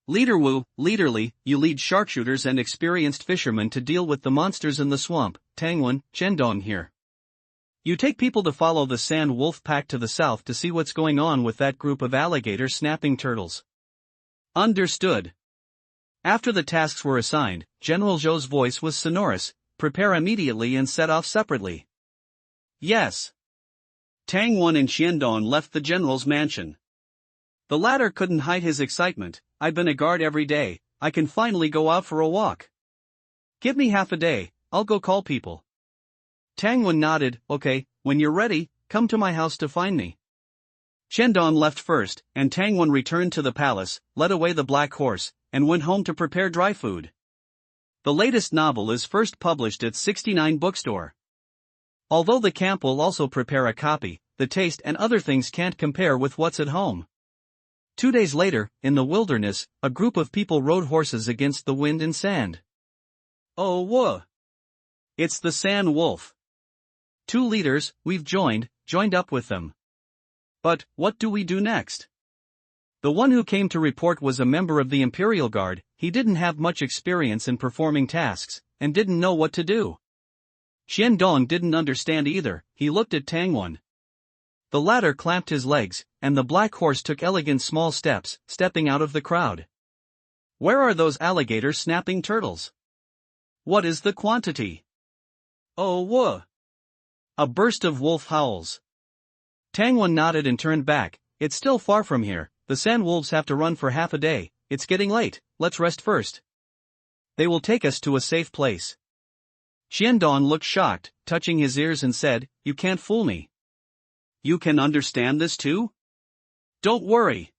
S1: Leader Wu, Leader Li, you lead sharpshooters and experienced fishermen to deal with the monsters in the swamp. Tangwen, Shendong here. You take people to follow the sand wolf pack to the south to see what's going on with that group of alligator snapping turtles. Understood. After the tasks were assigned, General Zhou's voice was sonorous. Prepare immediately and set off separately. Yes. Tang Wen and Xiandong left the general's mansion. The latter couldn't hide his excitement. I've been a guard every day, I can finally go out for a walk. Give me half a day, I'll go call people. Tang Wen nodded. Okay, when you're ready, come to my house to find me. Xiandong left first, and Tang Wen returned to the palace, led away the black horse, and went home to prepare dry food. The latest novel is first published at 69 Bookstore. Although the camp will also prepare a copy, the taste and other things can't compare with what's at home. 2 days later, in the wilderness, a group of people rode horses against the wind and sand. Oh whoa! It's the Sand Wolf. 2 leaders, we've joined up with them. But, what do we do next? The one who came to report was a member of the Imperial Guard. He didn't have much experience in performing tasks, and didn't know what to do. Xiandong didn't understand either. He looked at Tang Wen. The latter clamped his legs, and the black horse took elegant small steps, stepping out of the crowd. Where are those alligator snapping turtles? What is the quantity? Oh whoa! A burst of wolf howls. Tang Wen nodded and turned back. It's still far from here. The sand wolves have to run for half a day. It's getting late, let's rest first. They will take us to a safe place. Xiandong looked shocked, touching his ears and said, You can't fool me. You can understand this too? Don't worry.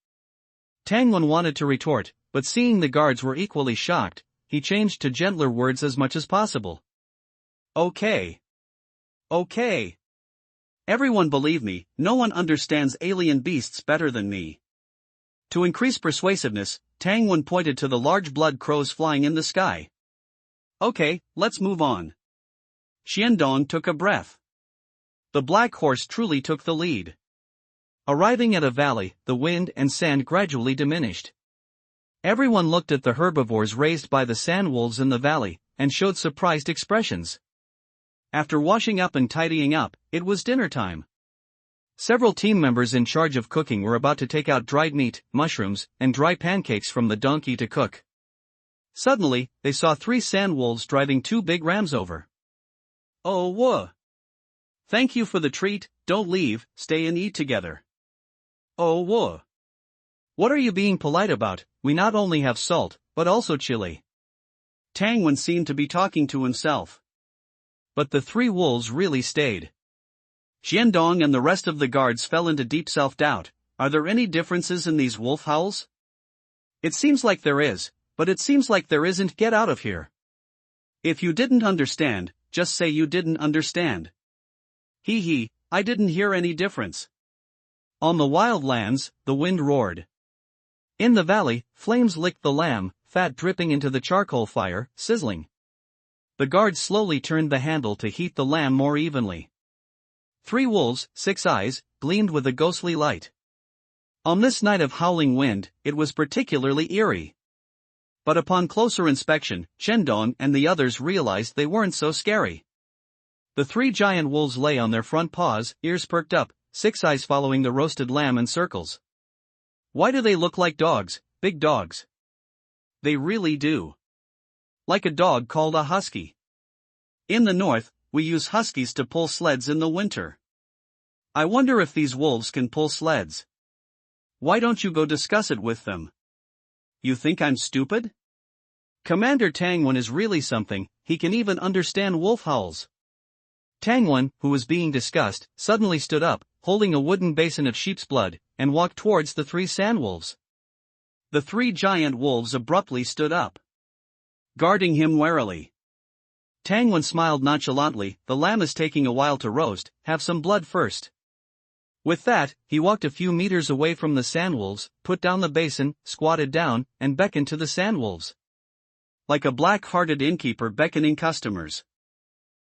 S1: Tang Wen wanted to retort, but seeing the guards were equally shocked, he changed to gentler words as much as possible. Okay. Okay. Everyone believe me, no one understands alien beasts better than me. To increase persuasiveness, Tang Wen pointed to the large blood crows flying in the sky. Okay, let's move on. Xiandong took a breath. The black horse truly took the lead. Arriving at a valley, the wind and sand gradually diminished. Everyone looked at the herbivores raised by the sand wolves in the valley, and showed surprised expressions. After washing up and tidying up, it was dinner time. Several team members in charge of cooking were about to take out dried meat, mushrooms, and dry pancakes from the donkey to cook. Suddenly, they saw 3 sand wolves driving 2 big rams over. Oh whoa! Thank you for the treat, don't leave, stay and eat together. Oh whoa! What are you being polite about? We not only have salt, but also chili. Tang Wen seemed to be talking to himself. But the 3 wolves really stayed. Xiandong and the rest of the guards fell into deep self-doubt. Are there any differences in these wolf howls? It seems like there is, but it seems like there isn't. Get out of here. If you didn't understand, just say you didn't understand. Hee, I didn't hear any difference. On the wild lands, the wind roared. In the valley, flames licked the lamb, fat dripping into the charcoal fire, sizzling. The guards slowly turned the handle to heat the lamb more evenly. 3 wolves, 6 eyes, gleamed with a ghostly light. On this night of howling wind, it was particularly eerie. But upon closer inspection, Xiandong and the others realized they weren't so scary. The 3 giant wolves lay on their front paws, ears perked up, 6 eyes following the roasted lamb in circles. Why do they look like dogs, big dogs? They really do. Like a dog called a husky. In the north, we use huskies to pull sleds in the winter. I wonder if these wolves can pull sleds. Why don't you go discuss it with them? You think I'm stupid? Commander Tang Wen is really something, he can even understand wolf howls. Tang Wen, who was being discussed, suddenly stood up, holding a wooden basin of sheep's blood, and walked towards the 3 sand wolves. The 3 giant wolves abruptly stood up, guarding him warily. Tang Wen smiled nonchalantly. The lamb is taking a while to roast, have some blood first. With that, he walked a few meters away from the sandwolves, put down the basin, squatted down, and beckoned to the sandwolves.
S2: like a black-hearted innkeeper beckoning customers.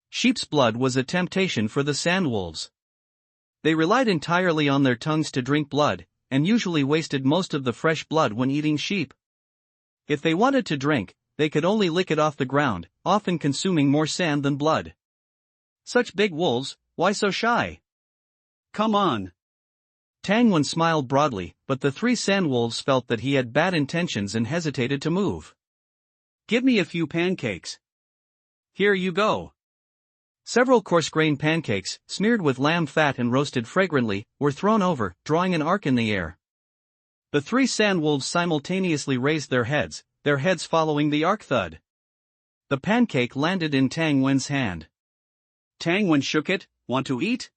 S1: Sheep's blood was a temptation for the sandwolves. They relied entirely on their tongues to drink blood, and usually wasted most of the fresh blood when eating sheep. If they wanted to drink, they could only lick it off the ground, often consuming more sand than blood.
S2: Such big wolves, why so shy? Come on.
S1: Tangwen smiled broadly, but the three sandwolves felt that he had bad intentions and hesitated to move.
S2: Give me a few pancakes. Here you go.
S1: Several coarse-grained pancakes, smeared with lamb fat and roasted fragrantly, were thrown over, drawing an arc in the air. The three sandwolves simultaneously raised their heads following the arc thud. The pancake landed in Tangwen's hand.
S2: Tangwen shook it. Want to eat?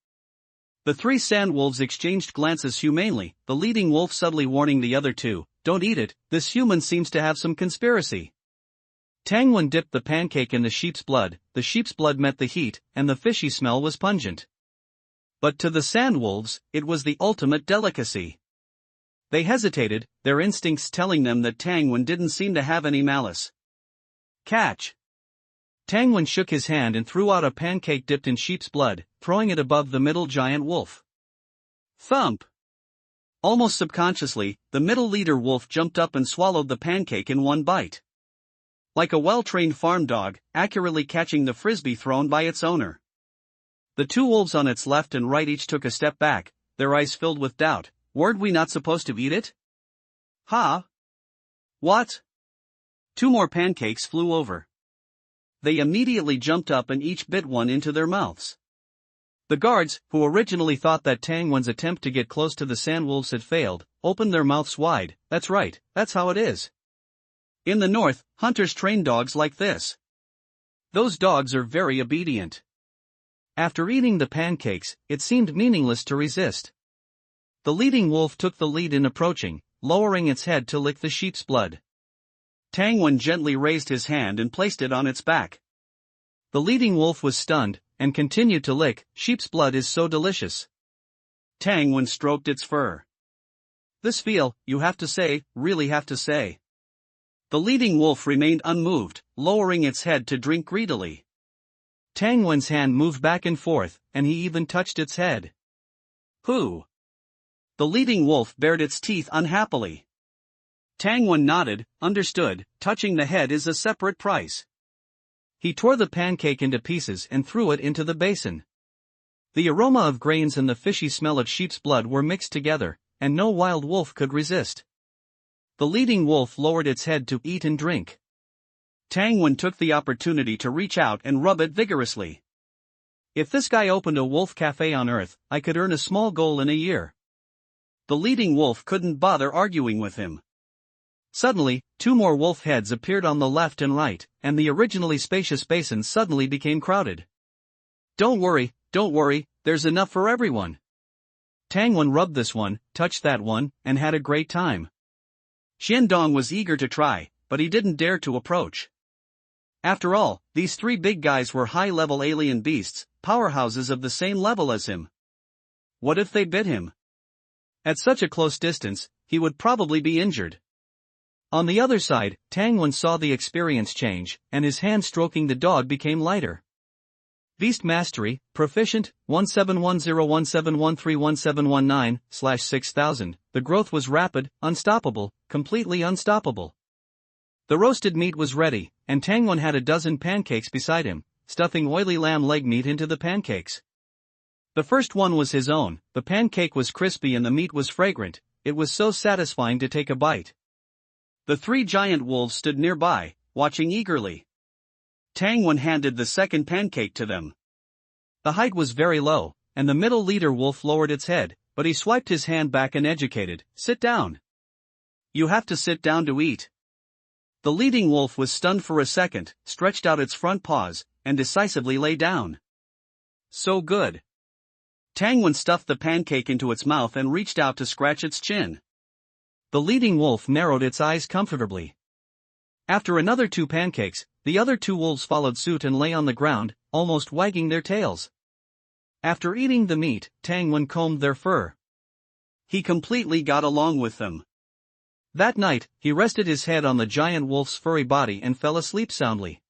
S1: The three sandwolves exchanged glances humanely, the leading wolf subtly warning the other two, "Don't eat it, this human seems to have some conspiracy." Tangwen dipped the pancake in the sheep's blood met the heat, and the fishy smell was pungent. But to the sandwolves, it was the ultimate delicacy. They hesitated, their instincts telling them that Tangwen didn't seem to have any malice.
S2: Catch!
S1: Tangwen shook his hand and threw out a pancake dipped in sheep's blood, throwing it above the middle giant wolf.
S2: Thump! Almost subconsciously, the middle leader wolf jumped up and swallowed the pancake in one bite. Like a well-trained farm dog, accurately catching the frisbee thrown by its owner. The two wolves on its left and right each took a step back, their eyes filled with doubt. Weren't we not supposed to eat it?
S1: Huh?
S2: What? Two more pancakes flew over. They immediately jumped up and each bit one into their mouths.
S1: The guards, who originally thought that Tangwen's attempt to get close to the sandwolves had failed, opened their mouths wide. That's right, that's how it is.
S2: In the north, hunters train dogs like this. Those dogs are very obedient.
S1: After eating the pancakes, it seemed meaningless to resist. The leading wolf took the lead in approaching, lowering its head to lick the sheep's blood.
S2: Tangwen gently raised his hand and placed it on its back.
S1: The leading wolf was stunned, and continued to lick. Sheep's blood is so delicious.
S2: Tangwen stroked its fur.
S1: This feel, you have to say, really have to say.
S2: The leading wolf remained unmoved, lowering its head to drink greedily.
S1: Tangwen's hand moved back and forth, and he even touched its head.
S2: Who? The leading wolf bared its teeth unhappily. Tangwen nodded, understood, touching the head is a separate price.
S1: He tore the pancake into pieces and threw it into the basin. The aroma of grains and the fishy smell of sheep's blood were mixed together, and no wild wolf could resist. The leading wolf lowered its head to eat and drink.
S2: Tangwen took the opportunity to reach out and rub it vigorously.
S1: If this guy opened a wolf cafe on Earth, I could earn a small goal in a year.
S2: The leading wolf couldn't bother arguing with him.
S1: Suddenly, two more wolf heads appeared on the left and right, and the originally spacious basin suddenly became crowded. Don't worry, there's enough for everyone. Tangwen rubbed this one, touched that one, and had a great time.
S2: Xiandong was eager to try, but he didn't dare to approach. After all, these three big guys were high-level alien beasts, powerhouses of the same level as him. What if they bit him?
S1: At such a close distance, he would probably be injured. On the other side, Tangwen saw the experience change, and his hand stroking the dog became lighter. Beast Mastery, Proficient, 171017131719/6000, the growth was rapid, unstoppable, completely unstoppable. The roasted meat was ready, and Tangwen had a dozen pancakes beside him, stuffing oily lamb leg meat into the pancakes. The first one was his own, the pancake was crispy and the meat was fragrant, it was so satisfying to take a bite.
S2: The three giant wolves stood nearby, watching eagerly. Tangwen handed the second pancake to them.
S1: The height was very low, and the middle leader wolf lowered its head, but he swiped his hand back and educated, "Sit down.
S2: You have to sit down to eat." The leading wolf was stunned for a second, stretched out its front paws, and decisively lay down. So good. Tangwen stuffed the pancake into its mouth and reached out to scratch its chin.
S1: The leading wolf narrowed its eyes comfortably. After another two pancakes, the other two wolves followed suit and lay on the ground, almost wagging their tails. After eating the meat, Tangwen combed their fur.
S2: He completely got along with them.
S1: That night, he rested his head on the giant wolf's furry body and fell asleep soundly.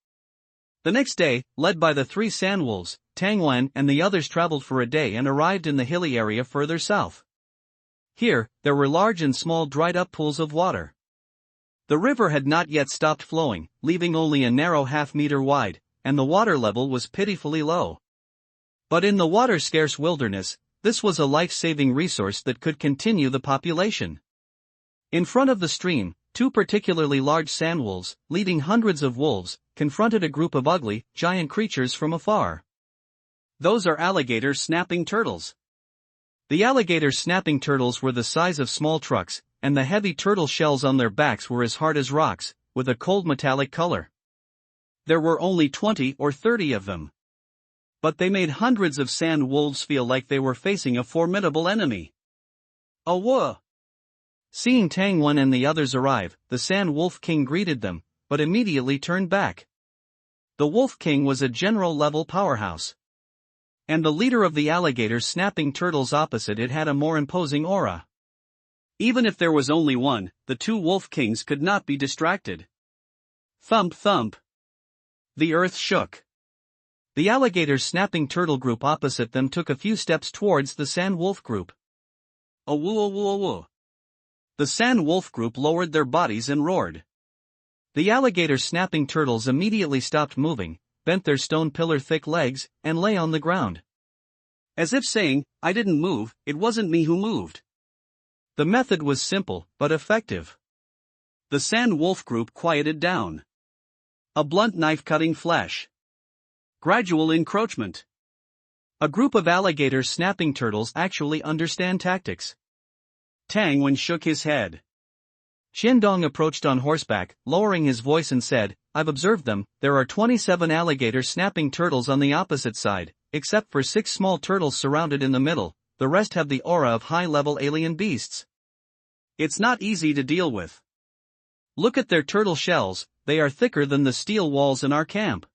S1: The next day, led by the 3 sandwolves, Tangwan and the others traveled for a day and arrived in the hilly area further south. Here, there were large and small dried-up pools of water. The river had not yet stopped flowing, leaving only a narrow half-meter wide, and the water level was pitifully low. But in the water-scarce wilderness, this was a life-saving resource that could continue the population. In front of the stream, 2 particularly large sandwolves, leading hundreds of wolves, confronted a group of ugly, giant creatures from afar.
S2: Those are alligator snapping turtles.
S1: The alligator snapping turtles were the size of small trucks, and the heavy turtle shells on their backs were as hard as rocks, with a cold metallic color.
S2: There were only 20 or 30 of them. But they made hundreds of sand wolves feel like they were facing a formidable enemy. Awooh!
S1: Seeing Tangwan and the others arrive, the Sand Wolf King greeted them, but immediately turned back. The Wolf King was a general-level powerhouse. And the leader of the alligator snapping turtles opposite it had a more imposing aura.
S2: Even if there was only one, the 2 Wolf Kings could not be distracted. Thump thump. The earth shook.
S1: The alligator snapping turtle group opposite them took a few steps towards the Sand Wolf group.
S2: Awoo awoo awoo. The Sand Wolf group lowered their bodies and roared.
S1: The alligator snapping turtles immediately stopped moving, bent their stone pillar-thick legs, and lay on the ground.
S2: As if saying, I didn't move, it wasn't me who moved.
S1: The method was simple, but effective.
S2: The Sand Wolf group quieted down. A blunt knife cutting flesh. Gradual encroachment.
S1: A group of alligator snapping turtles actually understand tactics.
S2: Tangwan shook his head.
S1: Xiandong approached on horseback, lowering his voice and said, I've observed them, there are 27 alligator snapping turtles on the opposite side, except for 6 small turtles surrounded in the middle, the rest have the aura of high-level alien beasts.
S2: It's not easy to deal with.
S1: Look at their turtle shells, they are thicker than the steel walls in our camp.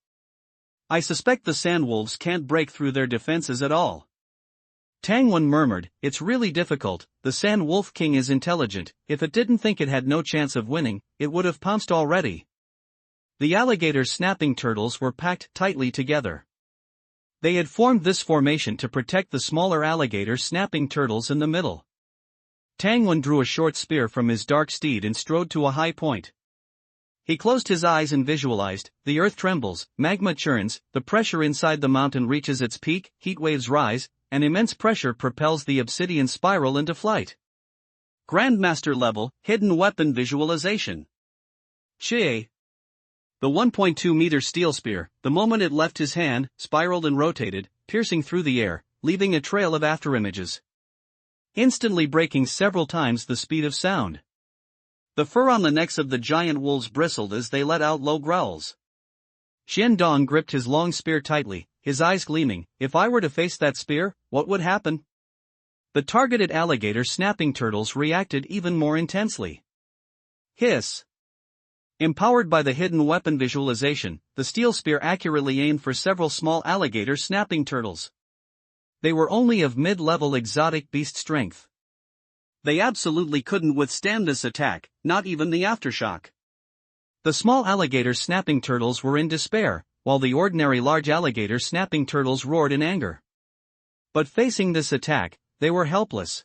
S2: I suspect the sandwolves can't break through their defenses at all.
S1: Tangwan murmured, it's really difficult, the Sand Wolf King is intelligent, if it didn't think it had no chance of winning, it would have pounced already. The alligator snapping turtles were packed tightly together. They had formed this formation to protect the smaller alligator snapping turtles in the middle. Tangwan drew a short spear from his dark steed and strode to a high point. He closed his eyes and visualized, the earth trembles, magma churns, the pressure inside the mountain reaches its peak, heat waves rise, and immense pressure propels the obsidian spiral into flight.
S2: Grandmaster level, hidden weapon visualization.
S1: Chie. The 1.2-meter steel spear, the moment it left his hand, spiraled and rotated, piercing through the air, leaving a trail of afterimages. Instantly breaking several times the speed of sound.
S2: The fur on the necks of the giant wolves bristled as they let out low growls.
S1: Xiandong gripped his long spear tightly, his eyes gleaming. If I were to face that spear, what would happen? The targeted alligator snapping turtles reacted even more intensely. Hiss. Empowered by the hidden weapon visualization, the steel spear accurately aimed for several small alligator snapping turtles. They were only of mid-level exotic beast strength.
S2: They absolutely couldn't withstand this attack, not even the aftershock.
S1: The small alligator snapping turtles were in despair, while the ordinary large alligator snapping turtles roared in anger. But facing this attack, they were helpless.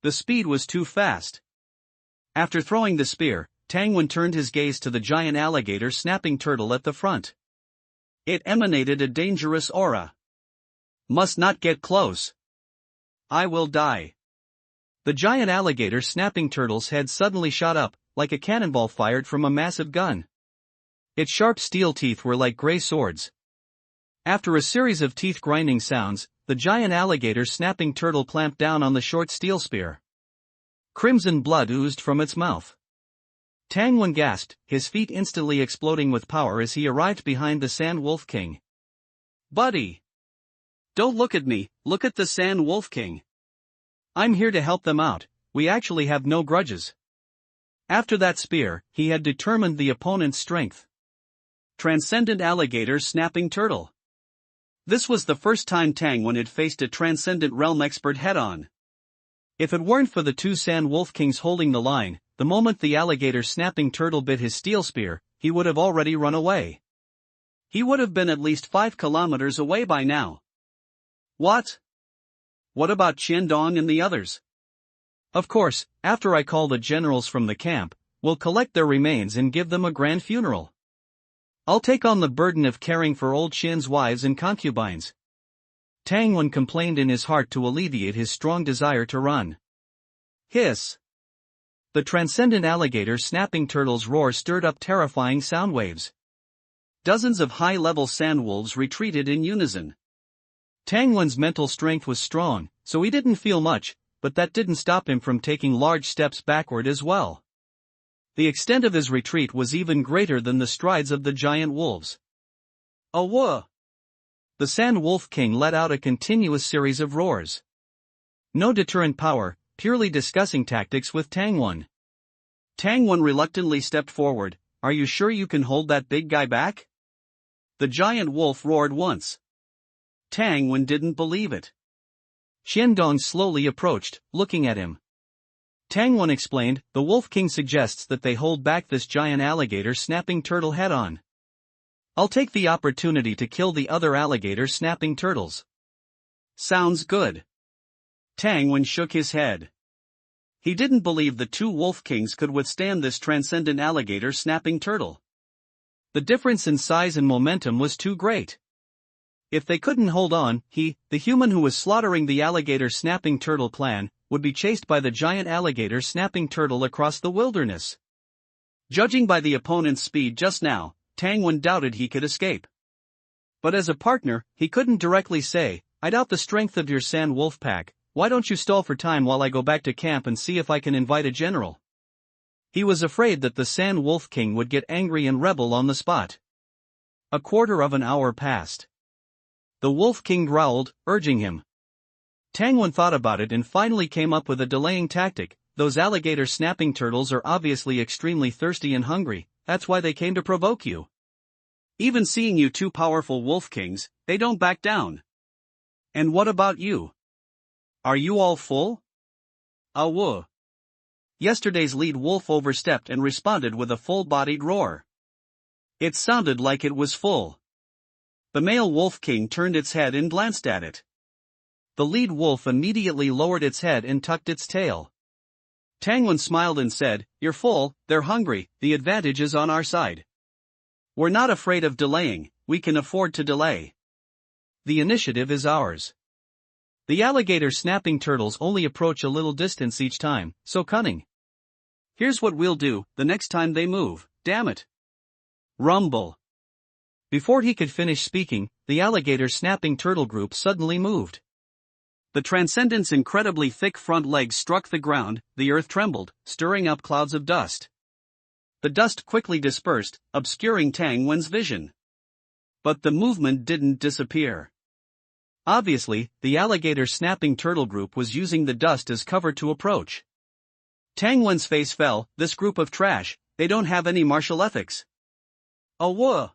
S1: The speed was too fast. After throwing the spear, Tangwan turned his gaze to the giant alligator snapping turtle at the front. It emanated a dangerous aura. Must not get close. I will die. The giant alligator snapping turtle's head suddenly shot up, like a cannonball fired from a massive gun. Its sharp steel teeth were like gray swords. After a series of teeth-grinding sounds, the giant alligator snapping turtle clamped down on the short steel spear. Crimson blood oozed from its mouth. Tangwan gasped, his feet instantly exploding with power as he arrived behind the Sand Wolf King.
S2: Buddy! Don't look at me, look at the Sand Wolf King.
S1: I'm here to help them out, we actually have no grudges. After that spear, he had determined the opponent's strength.
S2: Transcendent alligator snapping turtle. This was the first time Tangwan had faced a transcendent realm expert head-on.
S1: If it weren't for the 2 Sand Wolf Kings holding the line, the moment the alligator snapping turtle bit his steel spear, he would have already run away.
S2: He would have been at least 5 kilometers away by now. What? What about Qiandong and the others?
S1: Of course, after I call the generals from the camp, we'll collect their remains and give them a grand funeral. I'll take on the burden of caring for old Qian's wives and concubines. Tang Wen complained in his heart to alleviate his strong desire to run.
S2: Hiss.
S1: The transcendent alligator snapping turtle's roar stirred up terrifying sound waves.
S2: Dozens of high-level sandwolves retreated in unison.
S1: Tang Wen's mental strength was strong, so he didn't feel much, but that didn't stop him from taking large steps backward as well. The extent of his retreat was even greater than the strides of the giant wolves.
S2: Awooh!
S1: The Sand Wolf King let out a continuous series of roars. No deterrent power, purely discussing tactics with Tang Wen.
S2: Tang Wen reluctantly stepped forward. Are you sure you can hold that big guy back? The giant wolf roared once. Tang Wen didn't believe it.
S1: Qiandong slowly approached, looking at him. Tang Wen explained, the Wolf King suggests that they hold back this giant alligator snapping turtle head-on. I'll take the opportunity to kill the other alligator snapping turtles.
S2: Sounds good. Tang Wen shook his head. He didn't believe the 2 Wolf Kings could withstand this transcendent alligator snapping turtle.
S1: The difference in size and momentum was too great. If they couldn't hold on, he, the human who was slaughtering the alligator snapping turtle clan, would be chased by the giant alligator snapping turtle across the wilderness.
S2: Judging by the opponent's speed just now, Tang Wen doubted he could escape.
S1: But as a partner, he couldn't directly say, I doubt the strength of your Sand Wolf pack, why don't you stall for time while I go back to camp and see if I can invite a general? He was afraid that the Sand Wolf King would get angry and rebel on the spot. A quarter of an hour passed. The Wolf King growled, urging him. Tang Wen thought about it and finally came up with a delaying tactic. Those alligator snapping turtles are obviously extremely thirsty and hungry, that's why they came to provoke you.
S2: Even seeing you 2 powerful Wolf Kings, they don't back down. And what about you? Are you all full? Awooh. Yesterday's lead wolf overstepped and responded with a full-bodied roar. It sounded like it was full. The male Wolf King turned its head and glanced at it. The lead wolf immediately lowered its head and tucked its tail. Tang Wen smiled and said, You're full, they're hungry, the advantage is on our side. We're not afraid of delaying, we can afford to delay.
S1: The initiative is ours. The alligator snapping turtles only approach a little distance each time, so cunning.
S2: Here's what we'll do, the next time they move, damn it. Rumble.
S1: Before he could finish speaking, the alligator snapping turtle group suddenly moved.
S2: The Transcendent's incredibly thick front legs struck the ground, the earth trembled, stirring up clouds of dust. The dust quickly dispersed, obscuring Tang Wen's vision. But the movement didn't disappear.
S1: Obviously, the alligator snapping turtle group was using the dust as cover to approach.
S2: Tang Wen's face fell, this group of trash, they don't have any martial ethics. Awooh!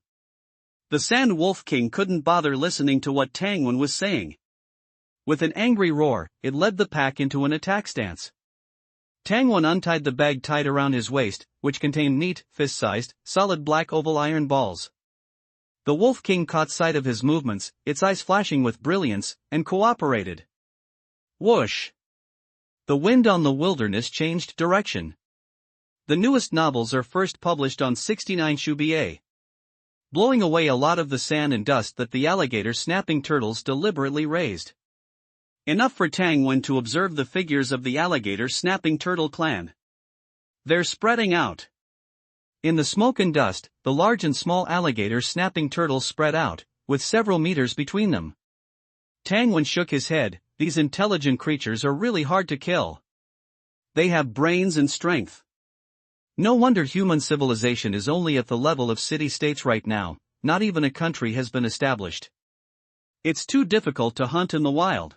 S2: The Sand Wolf King couldn't bother listening to what Tang Wen was saying.
S1: With an angry roar, it led the pack into an attack stance. Tang Wen untied the bag tied around his waist, which contained neat, fist-sized, solid black oval iron balls. The Wolf King caught sight of his movements, its eyes flashing with brilliance, and cooperated. Whoosh! The wind on the wilderness changed direction. The newest novels are first published on 69 Shubier, blowing away a lot of the sand and dust that the alligator snapping turtles deliberately raised.
S2: Enough for Tang Wen to observe the figures of the alligator snapping turtle clan. They're spreading out.
S1: In the smoke and dust, the large and small alligator snapping turtles spread out, with several meters between them. Tang Wen shook his head, these intelligent creatures are really hard to kill.
S2: They have brains and strength.
S1: No wonder human civilization is only at the level of city-states right now, not even a country has been established.
S2: It's too difficult to hunt in the wild.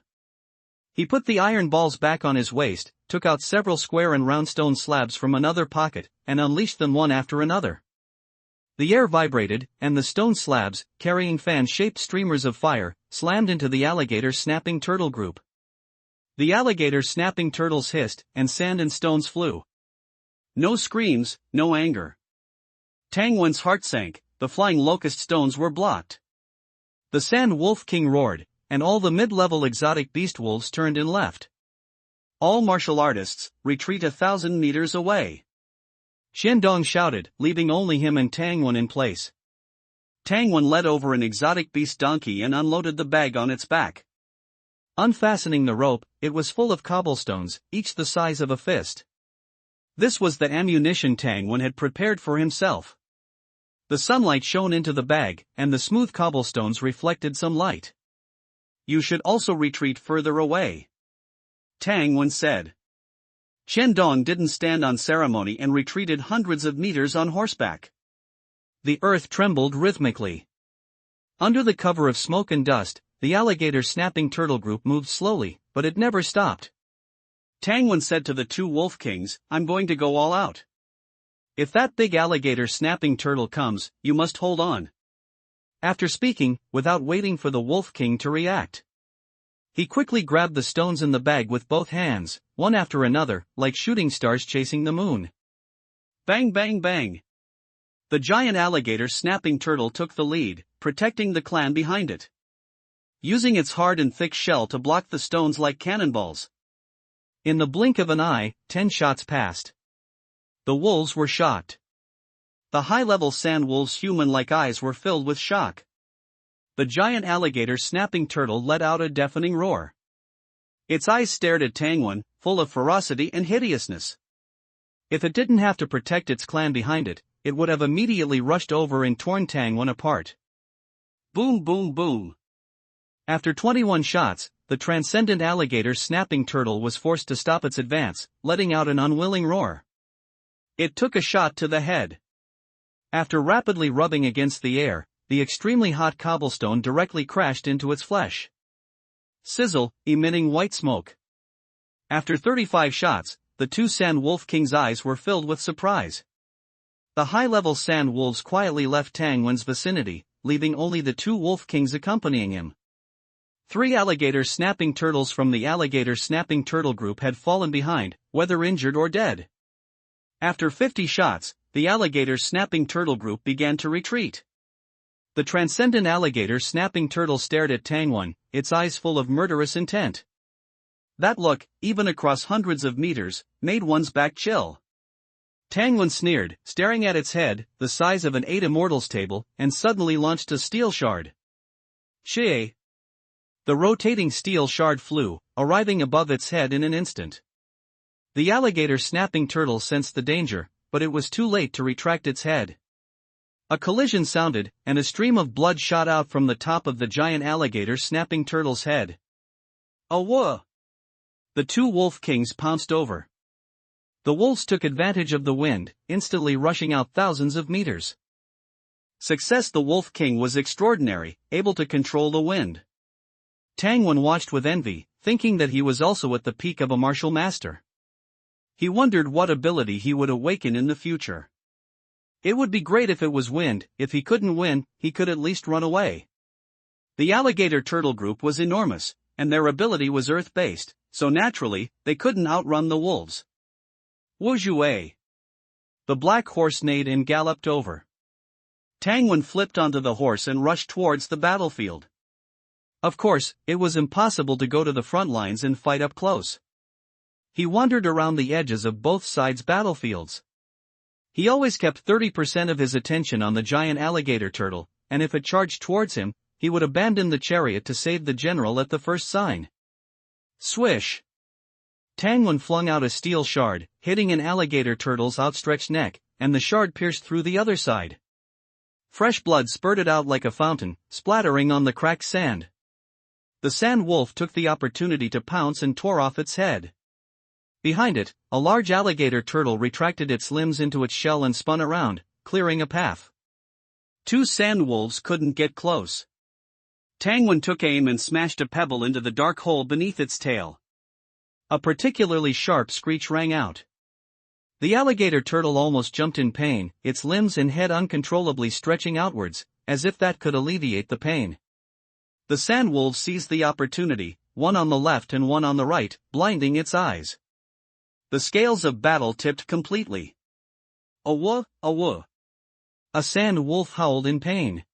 S1: He put the iron balls back on his waist, took out several square and round stone slabs from another pocket, and unleashed them one after another. The air vibrated, and the stone slabs, carrying fan-shaped streamers of fire, slammed into the alligator snapping turtle group. The alligator snapping turtles hissed, and sand and stones flew.
S2: No screams, no anger. Tang Wen's heart sank, the flying locust stones were blocked.
S1: The Sand Wolf King roared, and all the mid-level exotic beast wolves turned and left.
S2: All martial artists, retreat 1,000 meters away.
S1: Xiandong shouted, leaving only him and Tang Wen in place.
S2: Tang Wen led over an exotic beast donkey and unloaded the bag on its back.
S1: Unfastening the rope, it was full of cobblestones, each the size of a fist.
S2: This was the ammunition Tang Wen had prepared for himself.
S1: The sunlight shone into the bag, and the smooth cobblestones reflected some light.
S2: You should also retreat further away, Tang Wen said. Xiandong didn't stand on ceremony and retreated hundreds of meters on horseback.
S1: The earth trembled rhythmically. Under the cover of smoke and dust, the alligator snapping turtle group moved slowly, but it never stopped.
S2: Tang Wen said to the two wolf kings, "I'm going to go all out. If that big alligator snapping turtle comes, you must hold on."
S1: After speaking, without waiting for the wolf king to react, he quickly grabbed the stones in the bag with both hands, one after another, like shooting stars chasing the moon.
S2: Bang bang bang. The giant alligator snapping turtle took the lead, protecting the clan behind it, using its hard and thick shell to block the stones like cannonballs.
S1: In the blink of an eye, 10 shots passed. The wolves were shocked.
S2: The high-level sand wolves' human-like eyes were filled with shock. The giant alligator snapping turtle let out a deafening roar. Its eyes stared at Tang Wen, full of ferocity and hideousness.
S1: If it didn't have to protect its clan behind it, it would have immediately rushed over and torn Tang Wen apart.
S2: Boom boom boom.
S1: After 21 shots, the transcendent alligator snapping turtle was forced to stop its advance, letting out an unwilling roar.
S2: It took a shot to the head.
S1: After rapidly rubbing against the air, the extremely hot cobblestone directly crashed into its flesh.
S2: Sizzle, emitting white smoke. After 35 shots, the two Sand Wolf King's eyes were filled with surprise.
S1: The high-level Sand Wolves quietly left Tang Wen's vicinity, leaving only the two Wolf Kings accompanying him. 3 alligator snapping turtles from the alligator snapping turtle group had fallen behind, whether injured or dead. After 50 shots, the alligator snapping turtle group began to retreat. The transcendent alligator snapping turtle stared at Tang Wen, its eyes full of murderous intent.
S2: That look, even across hundreds of meters, made one's back chill.
S1: Tang Wen sneered, staring at its head, the size of an 8 immortals table, and suddenly launched a steel shard.
S2: Chie!
S1: The rotating steel shard flew, arriving above its head in an instant. The alligator snapping turtle sensed the danger, but it was too late to retract its head. A collision sounded, and a stream of blood shot out from the top of the giant alligator snapping turtle's head.
S2: Whoa!
S1: The two wolf kings pounced over. The wolves took advantage of the wind, instantly rushing out thousands of meters.
S2: Success. The wolf king was extraordinary, able to control the wind.
S1: Tang Wen watched with envy, thinking that he was also at the peak of a martial master.
S2: He wondered what ability he would awaken in the future.
S1: It would be great if it was wind. If he couldn't win, he could at least run away.
S2: The alligator turtle group was enormous, and their ability was earth-based, so naturally, they couldn't outrun the wolves. Wuzhue!
S1: The black horse neighed and galloped over.
S2: Tang Wen flipped onto the horse and rushed towards the battlefield.
S1: Of course, it was impossible to go to the front lines and fight up close. He wandered around the edges of both sides' battlefields. He always kept 30% of his attention on the giant alligator turtle, and if it charged towards him, he would abandon the chariot to save the general at the first sign.
S2: Swish!
S1: Tang Wen flung out a steel shard, hitting an alligator turtle's outstretched neck, and the shard pierced through the other side. Fresh blood spurted out like a fountain, splattering on the cracked sand. The sand wolf took the opportunity to pounce and tore off its head. Behind it, a large alligator turtle retracted its limbs into its shell and spun around, clearing a path.
S2: 2 sand wolves couldn't get close. Tang Wen took aim and smashed a pebble into the dark hole beneath its tail.
S1: A particularly sharp screech rang out. The alligator turtle almost jumped in pain, its limbs and head uncontrollably stretching outwards, as if that could alleviate the pain. The sand wolves seized the opportunity, one on the left and one on the right, blinding its eyes.
S2: The scales of battle tipped completely. Awa, awa.
S1: A sand wolf howled in pain.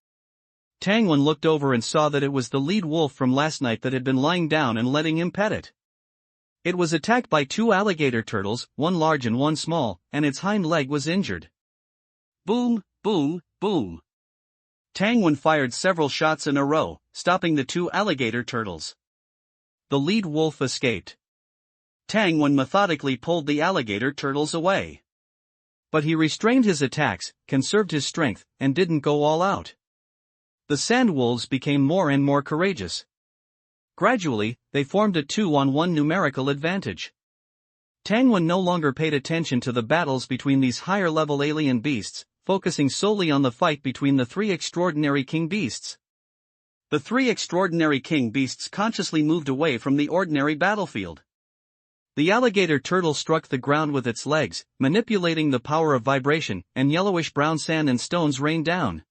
S1: Tangwen looked over and saw that it was the lead wolf from last night that had been lying down and letting him pet it. It was attacked by two alligator turtles, one large and one small, and its hind leg was injured.
S2: Boom, boom, boom. Tangwen fired several shots in a row, stopping the two alligator turtles.
S1: The lead wolf escaped.
S2: Tangwen methodically pulled the alligator turtles away.
S1: But he restrained his attacks, conserved his strength, and didn't go all out. The sand wolves became more and more courageous. Gradually, they formed a 2-on-1 numerical advantage. Tangwen no longer paid attention to the battles between these higher-level alien beasts, focusing solely on the fight between the three extraordinary king beasts.
S2: The three extraordinary king beasts consciously moved away from the ordinary battlefield.
S1: The alligator turtle struck the ground with its legs, manipulating the power of vibration, and yellowish-brown sand and stones rained down.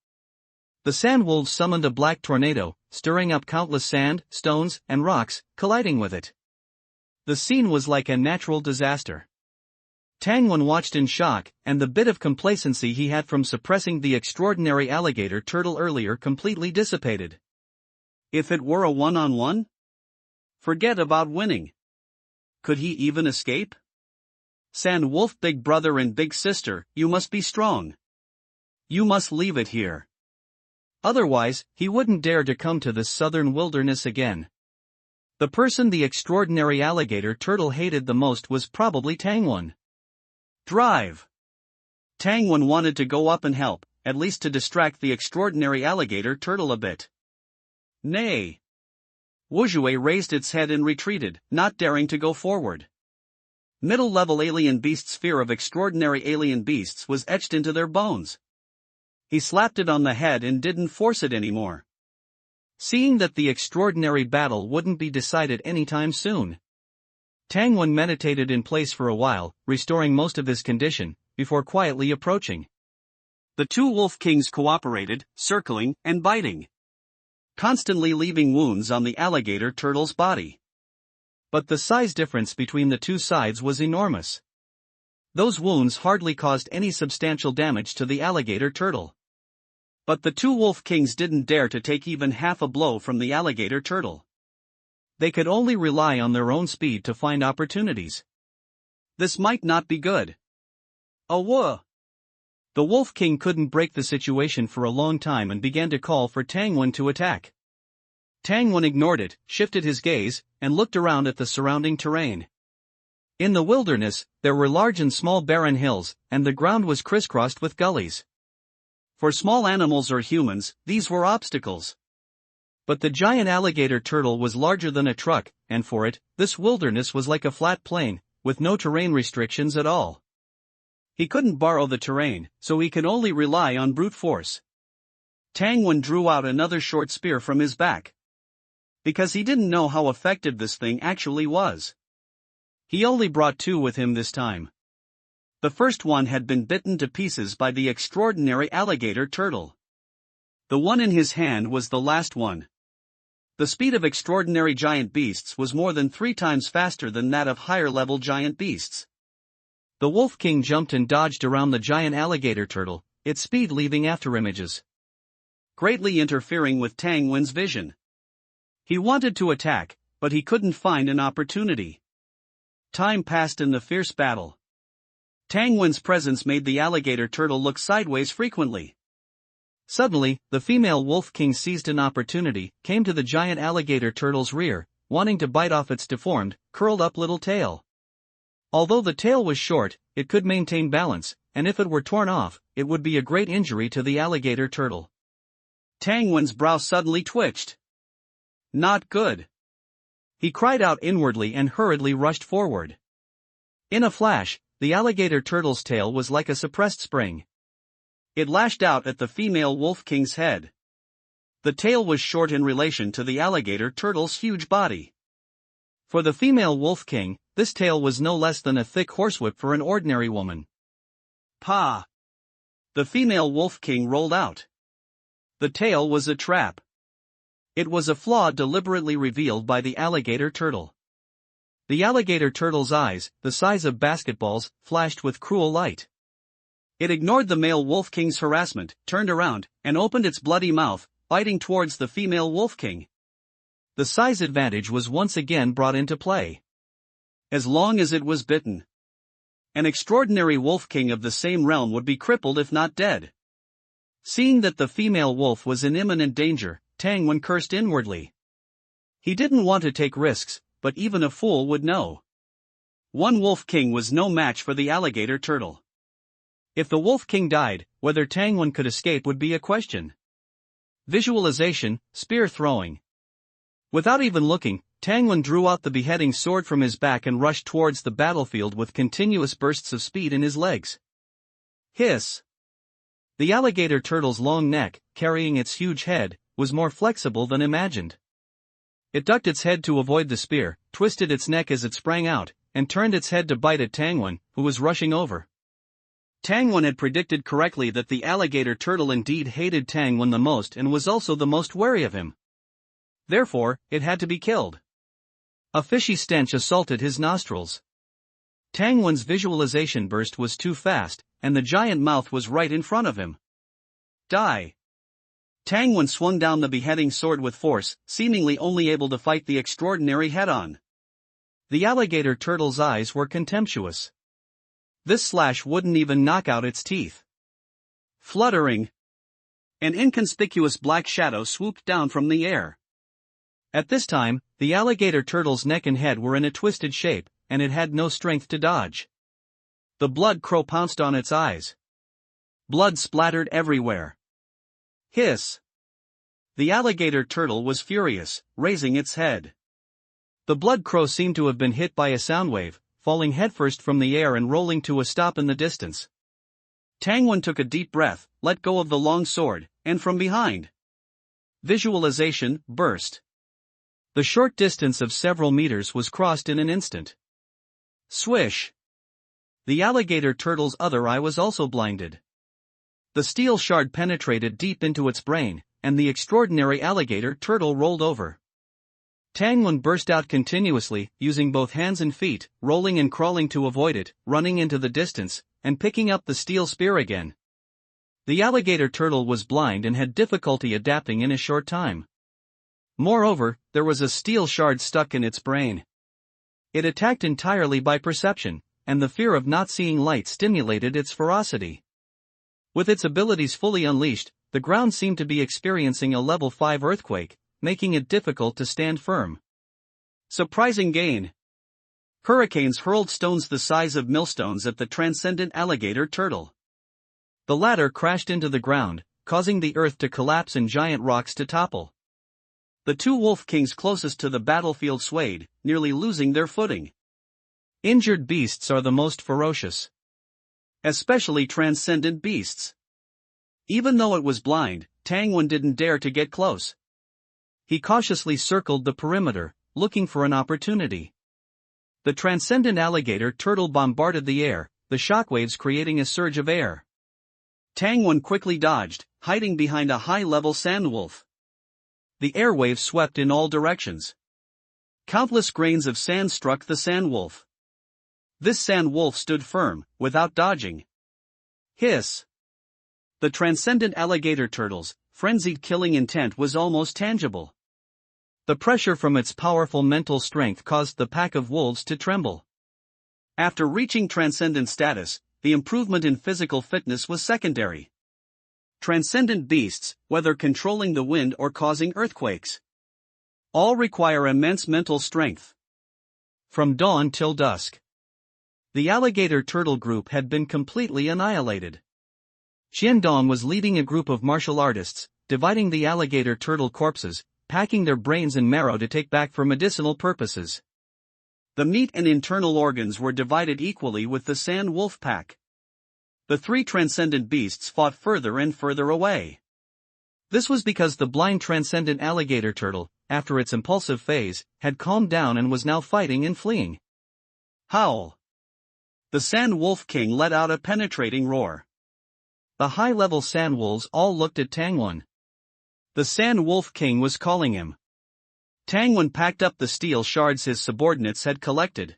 S1: The sand wolves summoned a black tornado, stirring up countless sand, stones, and rocks, colliding with it. The scene was like a natural disaster. Tangwen watched in shock, and the bit of complacency he had from suppressing the extraordinary alligator turtle earlier completely dissipated.
S2: If it were a one-on-one? Forget about winning. Could he even escape? Sand wolf big brother and big sister, you must be strong. You must leave it here.
S1: Otherwise, he wouldn't dare to come to this southern wilderness again. The person the extraordinary alligator turtle hated the most was probably Tangwen.
S2: Drive! Tangwen wanted to go up and help, at least to distract the extraordinary alligator turtle a bit. Nay! Wuzhui raised its head and retreated, not daring to go forward. Middle-level alien beasts' fear of extraordinary alien beasts was etched into their bones. He slapped it on the head and didn't force it anymore.
S1: Seeing that the extraordinary battle wouldn't be decided anytime soon, Tangwen meditated in place for a while, restoring most of his condition, before quietly approaching.
S2: The two wolf kings cooperated, circling and biting, constantly leaving wounds on the alligator turtle's body.
S1: But the size difference between the two sides was enormous. Those wounds hardly caused any substantial damage to the alligator turtle.
S2: But the two wolf kings didn't dare to take even half a blow from the alligator turtle.
S1: They could only rely on their own speed to find opportunities.
S2: This might not be good. Awa!
S1: The Wolf King couldn't break the situation for a long time and began to call for Tangwen to attack. Tangwen ignored it, shifted his gaze, and looked around at the surrounding terrain. In the wilderness, there were large and small barren hills, and the ground was crisscrossed with gullies.
S2: For small animals or humans, these were obstacles.
S1: But the giant alligator turtle was larger than a truck, and for it, this wilderness was like a flat plain, with no terrain restrictions at all.
S2: He couldn't borrow the terrain, so he could only rely on brute force. Tangwen drew out another short spear from his back. Because he didn't know how effective this thing actually was. He only brought two with him this time. The first one had been bitten to pieces by the extraordinary alligator turtle. The one in his hand was the last one. The speed of extraordinary giant beasts was more than 3 times faster than that of higher-level giant beasts.
S1: The Wolf King jumped and dodged around the giant alligator turtle, its speed leaving afterimages,
S2: greatly interfering with Tangwen's vision. He wanted to attack, but he couldn't find an opportunity. Time passed in the fierce battle. Tangwen's presence made the alligator turtle look sideways frequently.
S1: Suddenly, the female Wolf King seized an opportunity, came to the giant alligator turtle's rear, wanting to bite off its deformed, curled-up little tail. Although the tail was short, it could maintain balance, and if it were torn off, it would be a great injury to the alligator turtle.
S2: Tangwen's brow suddenly twitched. Not good.
S1: He cried out inwardly and hurriedly rushed forward. In a flash, the alligator turtle's tail was like a suppressed spring. It lashed out at the female Wolf King's head. The tail was short in relation to the alligator turtle's huge body. For the female Wolf King, this tail was no less than a thick horsewhip for an ordinary woman.
S2: Pa! The female Wolf King rolled out. The tail was a trap. It was a flaw deliberately revealed by the alligator turtle. The alligator turtle's eyes, the size of basketballs, flashed with cruel light. It ignored the male wolf king's harassment, turned around, and opened its bloody mouth, biting towards the female wolf king.
S1: The size advantage was once again brought into play.
S2: As long as it was bitten, an extraordinary wolf king of the same realm would be crippled if not dead.
S1: Seeing that the female wolf was in imminent danger, Tang Wen cursed inwardly. He didn't want to take risks, but even a fool would know.
S2: One wolf king was no match for the alligator turtle.
S1: If the wolf king died, whether Tang Wen could escape would be a question. Visualization, spear throwing. Without even looking, Tang Wen drew out the beheading sword from his back and rushed towards the battlefield with continuous bursts of speed in his legs.
S2: Hiss!
S1: The alligator turtle's long neck, carrying its huge head, was more flexible than imagined. It ducked its head to avoid the spear, twisted its neck as it sprang out, and turned its head to bite at Tang Wen, who was rushing over.
S2: Tang Wen had predicted correctly that the alligator turtle indeed hated Tang Wen the most and was also the most wary of him.
S1: Therefore, it had to be killed. A fishy stench assaulted his nostrils. Tang Wen's visualization burst was too fast, and the giant mouth was right in front of him.
S2: Die! Tang Wen swung down the beheading sword with force, seemingly only able to fight the extraordinary head-on.
S1: The alligator turtle's eyes were contemptuous. This slash wouldn't even knock out its teeth.
S2: Fluttering, an inconspicuous black shadow swooped down from the air.
S1: At this time, the alligator turtle's neck and head were in a twisted shape, and it had no strength to dodge. The blood crow pounced on its eyes. Blood splattered everywhere.
S2: Hiss! The alligator turtle was furious, raising its head.
S1: The blood crow seemed to have been hit by a sound wave, falling headfirst from the air and rolling to a stop in the distance.
S2: Tang Wen took a deep breath, let go of the long sword, and from behind. Visualization burst.
S1: The short distance of several meters was crossed in an instant.
S2: Swish!
S1: The alligator turtle's other eye was also blinded. The steel shard penetrated deep into its brain, and the extraordinary alligator turtle rolled over. Tang Wen burst out continuously, using both hands and feet, rolling and crawling to avoid it, running into the distance, and picking up the steel spear again. The alligator turtle was blind and had difficulty adapting in a short time. Moreover, there was a steel shard stuck in its brain. It attacked entirely by perception, and the fear of not seeing light stimulated its ferocity. With its abilities fully unleashed, the ground seemed to be experiencing a level 5 earthquake, making it difficult to stand firm.
S2: Surprising gain! Hurricanes hurled stones the size of millstones at the transcendent alligator turtle.
S1: The latter crashed into the ground, causing the earth to collapse and giant rocks to topple.
S2: The two wolf kings closest to the battlefield swayed, nearly losing their footing.
S1: Injured beasts are the most ferocious.
S2: Especially transcendent beasts. Even though it was blind, Tang Wen didn't dare to get close.
S1: He cautiously circled the perimeter, looking for an opportunity. The transcendent alligator turtle bombarded the air, the shockwaves creating a surge of air.
S2: Tang Wen quickly dodged, hiding behind a high-level sand wolf.
S1: The airwaves swept in all directions.
S2: Countless grains of sand struck the sand wolf. This sand wolf stood firm, without dodging. Hiss! The transcendent alligator turtle's frenzied killing intent was almost tangible.
S1: The pressure from its powerful mental strength caused the pack of wolves to tremble.
S2: After reaching transcendent status, the improvement in physical fitness was secondary. Transcendent beasts, whether controlling the wind or causing earthquakes, all require immense mental strength.
S1: From dawn till dusk, the alligator turtle group had been completely annihilated. Qiandong was leading a group of martial artists, dividing the alligator turtle corpses, packing their brains and marrow to take back for medicinal purposes.
S2: The meat and internal organs were divided equally with the sand wolf pack. The three transcendent beasts fought further and further away.
S1: This was because the blind transcendent alligator turtle, after its impulsive phase, had calmed down and was now fighting and fleeing.
S2: Howl! The sand wolf king let out a penetrating roar.
S1: The high-level sand wolves all looked at Tang Wen.
S2: The sand wolf king was calling him. Tang Wen packed up the steel shards his subordinates had collected.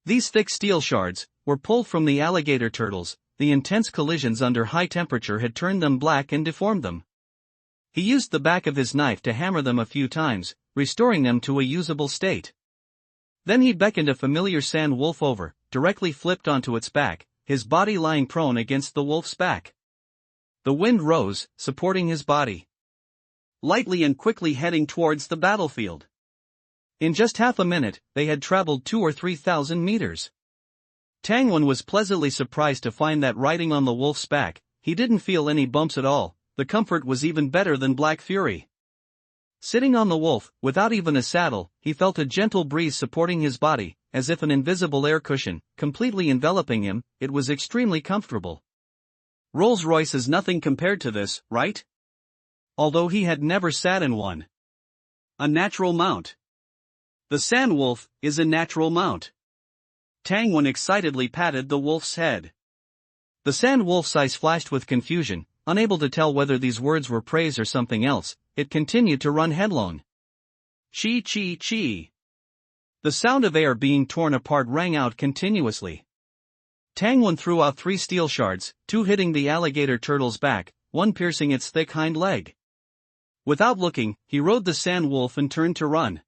S1: These thick steel shards were pulled from the alligator turtles, the intense collisions under high temperature had turned them black and deformed them. He used the back of his knife to hammer them a few times, restoring them to a usable state. Then he beckoned a familiar sand wolf over, directly flipped onto its back, his body lying prone against the wolf's back. The wind rose, supporting his body, lightly and quickly heading towards the battlefield. In just half a minute, they had traveled 2,000 or 3,000 meters. Tangwan was pleasantly surprised to find that riding on the wolf's back, he didn't feel any bumps at all. The comfort was even better than Black Fury. Sitting on the wolf, without even a saddle, he felt a gentle breeze supporting his body, as if an invisible air cushion, completely enveloping him. It was extremely comfortable. Rolls-Royce is nothing compared to this, right? Although he had never sat in one. A natural mount. The sand wolf is a natural mount. Tangwan excitedly patted the wolf's head. The sand wolf's eyes flashed with confusion, unable to tell whether these words were praise or something else. It continued to run headlong. Chi chi chi. The sound of air being torn apart rang out continuously. Tangwan threw out 3 steel shards, 2 hitting the alligator turtle's back, 1 piercing its thick hind leg. Without looking, he rode the sand wolf and turned to run.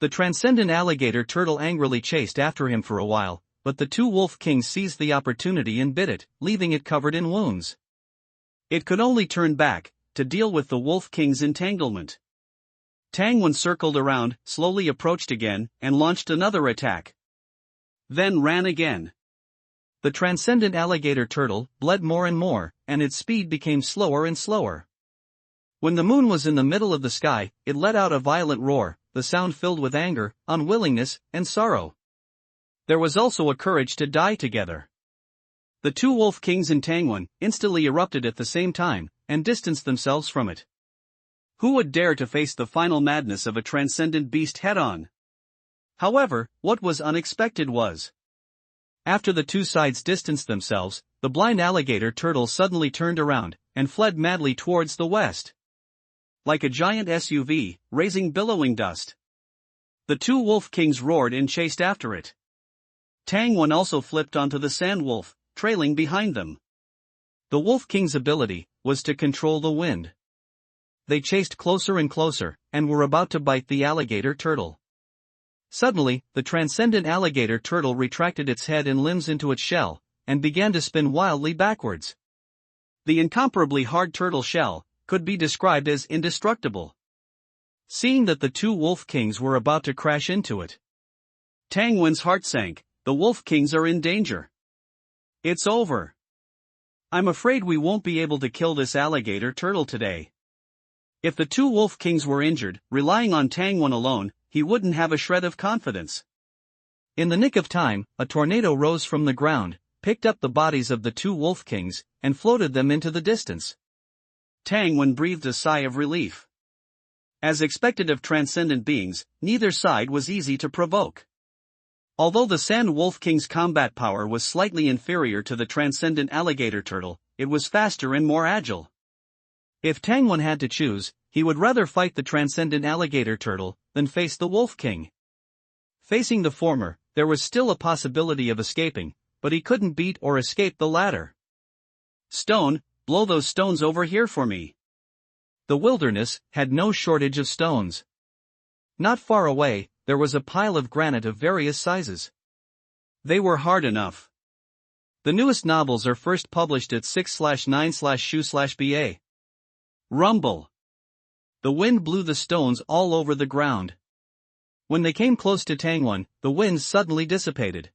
S1: The transcendent alligator turtle angrily chased after him for a while, but the 2 wolf kings seized the opportunity and bit it, leaving it covered in wounds. It could only turn back, to deal with the wolf king's entanglement. Tangwan circled around, slowly approached again, and launched another attack. Then ran again. The transcendent alligator turtle bled more and more, and its speed became slower and slower. When the moon was in the middle of the sky, it let out a violent roar, the sound filled with anger, unwillingness, and sorrow. There was also a courage to die together. The 2 wolf kings in Tangwan instantly erupted at the same time, and distanced themselves from it. Who would dare to face the final madness of a transcendent beast head-on? However, what was unexpected was, after the 2 sides distanced themselves, the blind alligator turtle suddenly turned around, and fled madly towards the west. Like a giant SUV, raising billowing dust. The 2 wolf kings roared and chased after it. Tangwan also flipped onto the sand wolf, trailing behind them. The wolf king's ability was to control the wind. They chased closer and closer, and were about to bite the alligator turtle. Suddenly, the transcendent alligator turtle retracted its head and limbs into its shell, and began to spin wildly backwards. The incomparably hard turtle shell could be described as indestructible. Seeing that the 2 wolf kings were about to crash into it, Tangwan's heart sank. The wolf kings are in danger. It's over. I'm afraid we won't be able to kill this alligator turtle today. If the 2 wolf kings were injured, relying on Tangwan alone, he wouldn't have a shred of confidence. In the nick of time, a tornado rose from the ground, picked up the bodies of the 2 wolf kings, and floated them into the distance. Tangwan breathed a sigh of relief. As expected of transcendent beings, neither side was easy to provoke. Although the Sand Wolf King's combat power was slightly inferior to the transcendent alligator turtle, it was faster and more agile. If Tangwan had to choose, he would rather fight the transcendent alligator turtle than face the Wolf King. Facing the former, there was still a possibility of escaping, but he couldn't beat or escape the latter. Stone, blow those stones over here for me. The wilderness had no shortage of stones. Not far away, there was a pile of granite of various sizes. They were hard enough. The newest novels are first published at 6/9/shu/ba. Rumble. The wind blew the stones all over the ground. When they came close to Tangwan, the wind suddenly dissipated.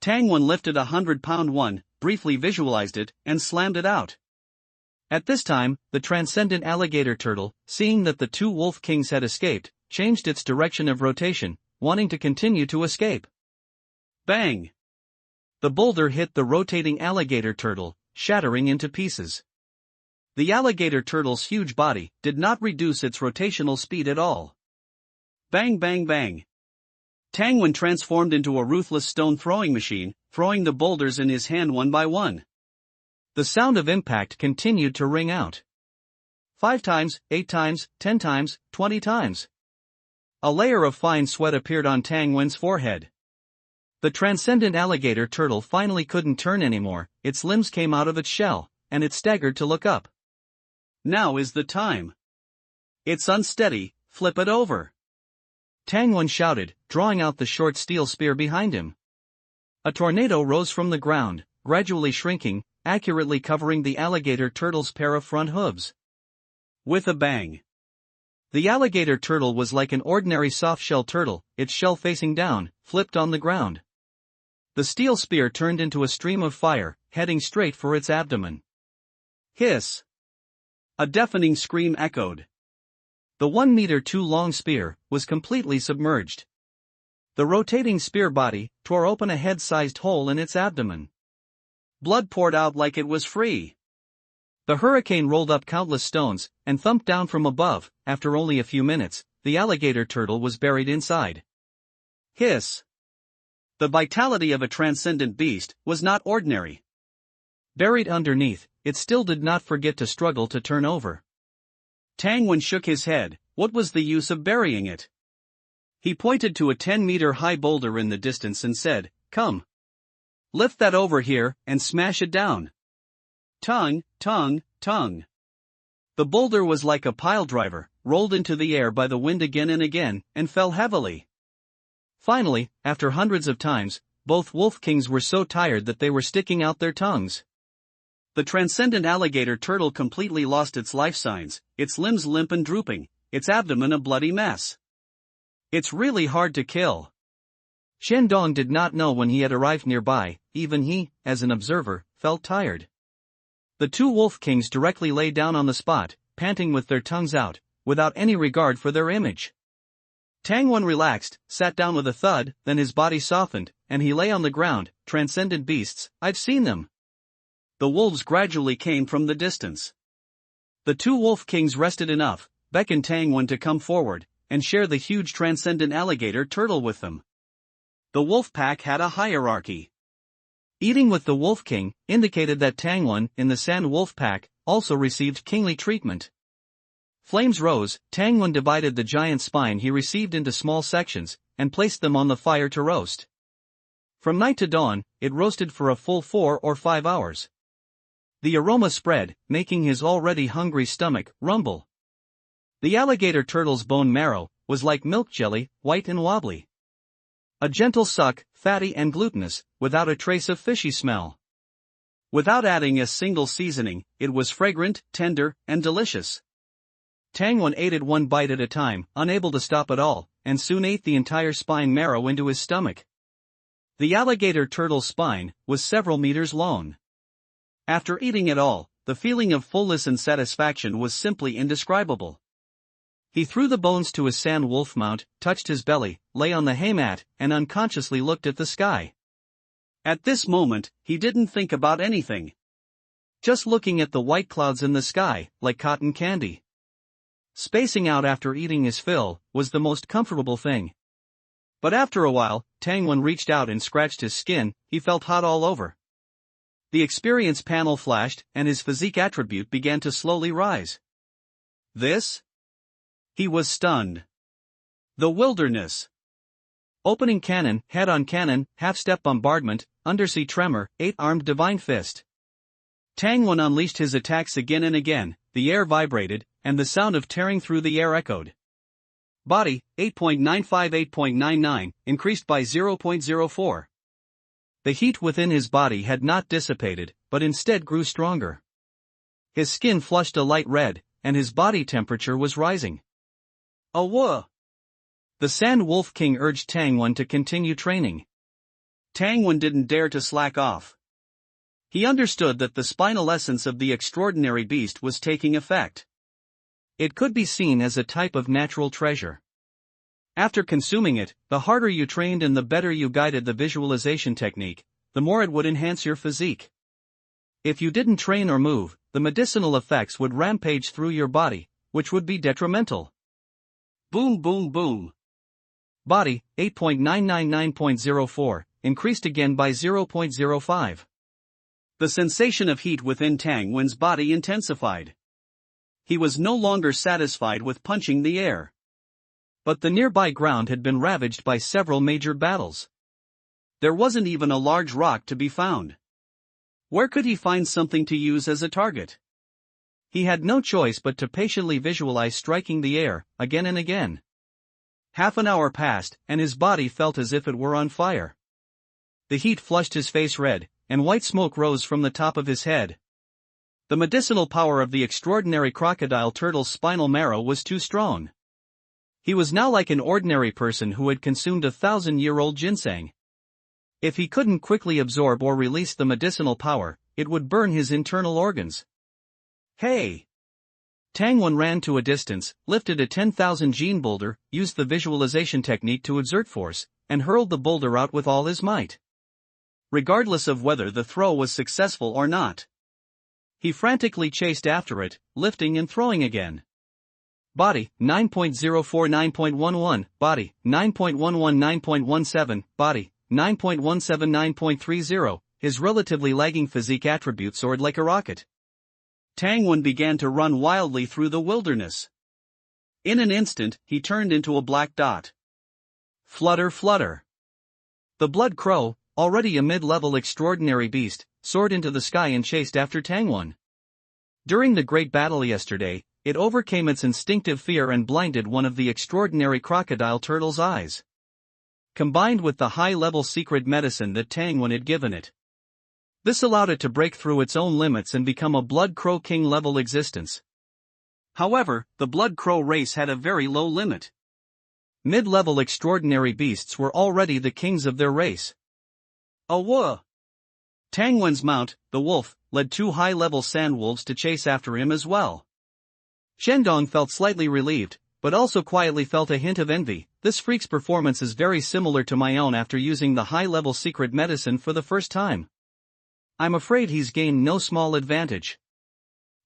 S1: Tangwan lifted a 100-pound one, briefly visualized it, and slammed it out. At this time, the transcendent alligator turtle, seeing that the 2 wolf kings had escaped, changed its direction of rotation, wanting to continue to escape. Bang! The boulder hit the rotating alligator turtle, shattering into pieces. The alligator turtle's huge body did not reduce its rotational speed at all. Bang bang bang! Tangwan transformed into a ruthless stone throwing machine, throwing the boulders in his hand one by one. The sound of impact continued to ring out. 5 times, 8 times, 10 times, 20 times. A layer of fine sweat appeared on Tangwan's forehead. The transcendent alligator turtle finally couldn't turn anymore, its limbs came out of its shell, and it staggered to look up.
S2: Now is the time. It's unsteady, flip it over.
S1: Tangwon shouted, drawing out the short steel spear behind him. A tornado rose from the ground, gradually shrinking, accurately covering the alligator turtle's pair of front hooves.
S2: With a bang.
S1: The alligator turtle was like an ordinary soft-shell turtle, its shell facing down, flipped on the ground. The steel spear turned into a stream of fire, heading straight for its abdomen.
S2: Hiss! A deafening scream echoed.
S1: The 1 meter long spear was completely submerged. The rotating spear body tore open a head-sized hole in its abdomen.
S2: Blood poured out like it was free.
S1: The hurricane rolled up countless stones and thumped down from above. After only a few minutes, the alligator turtle was buried inside.
S2: Hiss! The vitality of a transcendent beast was not ordinary.
S1: Buried underneath, it still did not forget to struggle to turn over.
S2: Tangwon shook his head. What was the use of burying it? He pointed to a 10-meter-high boulder in the distance and said, "Come. Lift that over here and smash it down." Tongue, tongue, tongue. The boulder was like a piledriver, rolled into the air by the wind again and again, and fell heavily.
S1: Finally, after hundreds of times, both wolf kings were so tired that they were sticking out their tongues.
S2: The transcendent alligator turtle completely lost its life signs, its limbs limp and drooping, its abdomen a bloody mess. It's really hard to kill.
S1: Shandong did not know when he had arrived nearby. Even he, as an observer, felt tired. The two wolf kings directly lay down on the spot, panting with their tongues out, without any regard for their image.
S2: Tangwon relaxed, sat down with a thud, then his body softened, and he lay on the ground. Transcendent beasts, I've seen them. The wolves gradually came from the distance. The two wolf kings rested enough, beckoned Tangwon to come forward, and share the huge transcendent alligator turtle with them. The wolf pack had a hierarchy.
S1: Eating with the wolf king indicated that Tangwon, in the San wolf pack, also received kingly treatment. Flames rose. Tangwon divided the giant spine he received into small sections, and placed them on the fire to roast. From night to dawn, it roasted for a full 4 or 5 hours. The aroma spread, making his already hungry stomach rumble. The alligator turtle's bone marrow was like milk jelly, white and wobbly. A gentle suck, fatty and glutinous, without a trace of fishy smell.
S2: Without adding a single seasoning, it was fragrant, tender, and delicious.
S1: Tangwon ate it one bite at a time, unable to stop at all, and soon ate the entire spine marrow into his stomach. The alligator turtle's spine was several meters long. After eating it all, the feeling of fullness and satisfaction was simply indescribable. He threw the bones to his San wolf mount, touched his belly, lay on the haymat, and unconsciously looked at the sky.
S2: At this moment, he didn't think about anything.
S1: Just looking at the white clouds in the sky, like cotton candy. Spacing out after eating his fill was the most comfortable thing. But after a while, Tangwon reached out and scratched his skin. He felt hot all over. The experience panel flashed, and his physique attribute began to slowly rise.
S2: This? He was stunned. The wilderness.
S1: Opening cannon, head-on cannon, half-step bombardment, undersea tremor, 8-armed divine fist.
S2: Tangwon unleashed his attacks again and again. The air vibrated, and the sound of tearing through the air echoed. Body, 8.95-8.99, increased by 0.04.
S1: The heat within his body had not dissipated, but instead grew stronger. His skin flushed a light red, and his body temperature was rising.
S2: Awah!
S1: The Sand Wolf King urged Tangwon to continue training.
S2: Tangwon didn't dare to slack off. He understood that the spinal essence of the extraordinary beast was taking effect.
S1: It could be seen as a type of natural treasure. After consuming it, the harder you trained and the better you guided the visualization technique, the more it would enhance your physique. If you didn't train or move, the medicinal effects would rampage through your body, which would be detrimental.
S2: Boom boom boom.
S1: Body, 8.999.04, increased again by 0.05.
S2: The sensation of heat within Tangwon's body intensified. He was no longer satisfied with punching the air.
S1: But the nearby ground had been ravaged by several major battles.
S2: There wasn't even a large rock to be found. Where could he find something to use as a target?
S1: He had no choice but to patiently visualize striking the air, again and again. Half an hour passed, and his body felt as if it were on fire. The heat flushed his face red, and white smoke rose from the top of his head. The medicinal power of the extraordinary crocodile turtle's spinal marrow was too strong. He was now like an ordinary person who had consumed 1,000-year-old ginseng. If he couldn't quickly absorb or release the medicinal power, it would burn his internal organs.
S2: Hey!
S1: Tangwon ran to a distance, lifted a 10,000 gene boulder, used the visualization technique to exert force, and hurled the boulder out with all his might.
S2: Regardless of whether the throw was successful or not, he frantically chased after it, lifting and throwing again.
S1: Body, 9.04 9.11, body, 9.11 9.17, body, 9.17 9.30, his relatively lagging physique attribute soared like a rocket.
S2: Tangwon began to run wildly through the wilderness. In an instant, he turned into a black dot.
S1: Flutter, flutter. The blood crow, already a mid-level extraordinary beast, soared into the sky and chased after Tangwon. During the great battle yesterday, it overcame its instinctive fear and blinded one of the extraordinary crocodile turtle's eyes. Combined with the high-level secret medicine that Tangwon had given it, this allowed it to break through its own limits and become a blood crow king-level existence.
S2: However, the blood crow race had a very low limit.
S1: Mid-level extraordinary beasts were already the kings of their race.
S2: Awooh! Tangwon's mount, the wolf, led 2 high-level sandwolves to chase after him as well.
S1: Shendong felt slightly relieved, but also quietly felt a hint of envy. This freak's performance is very similar to my own after using the high-level secret medicine for the first time. I'm afraid he's gained no small advantage.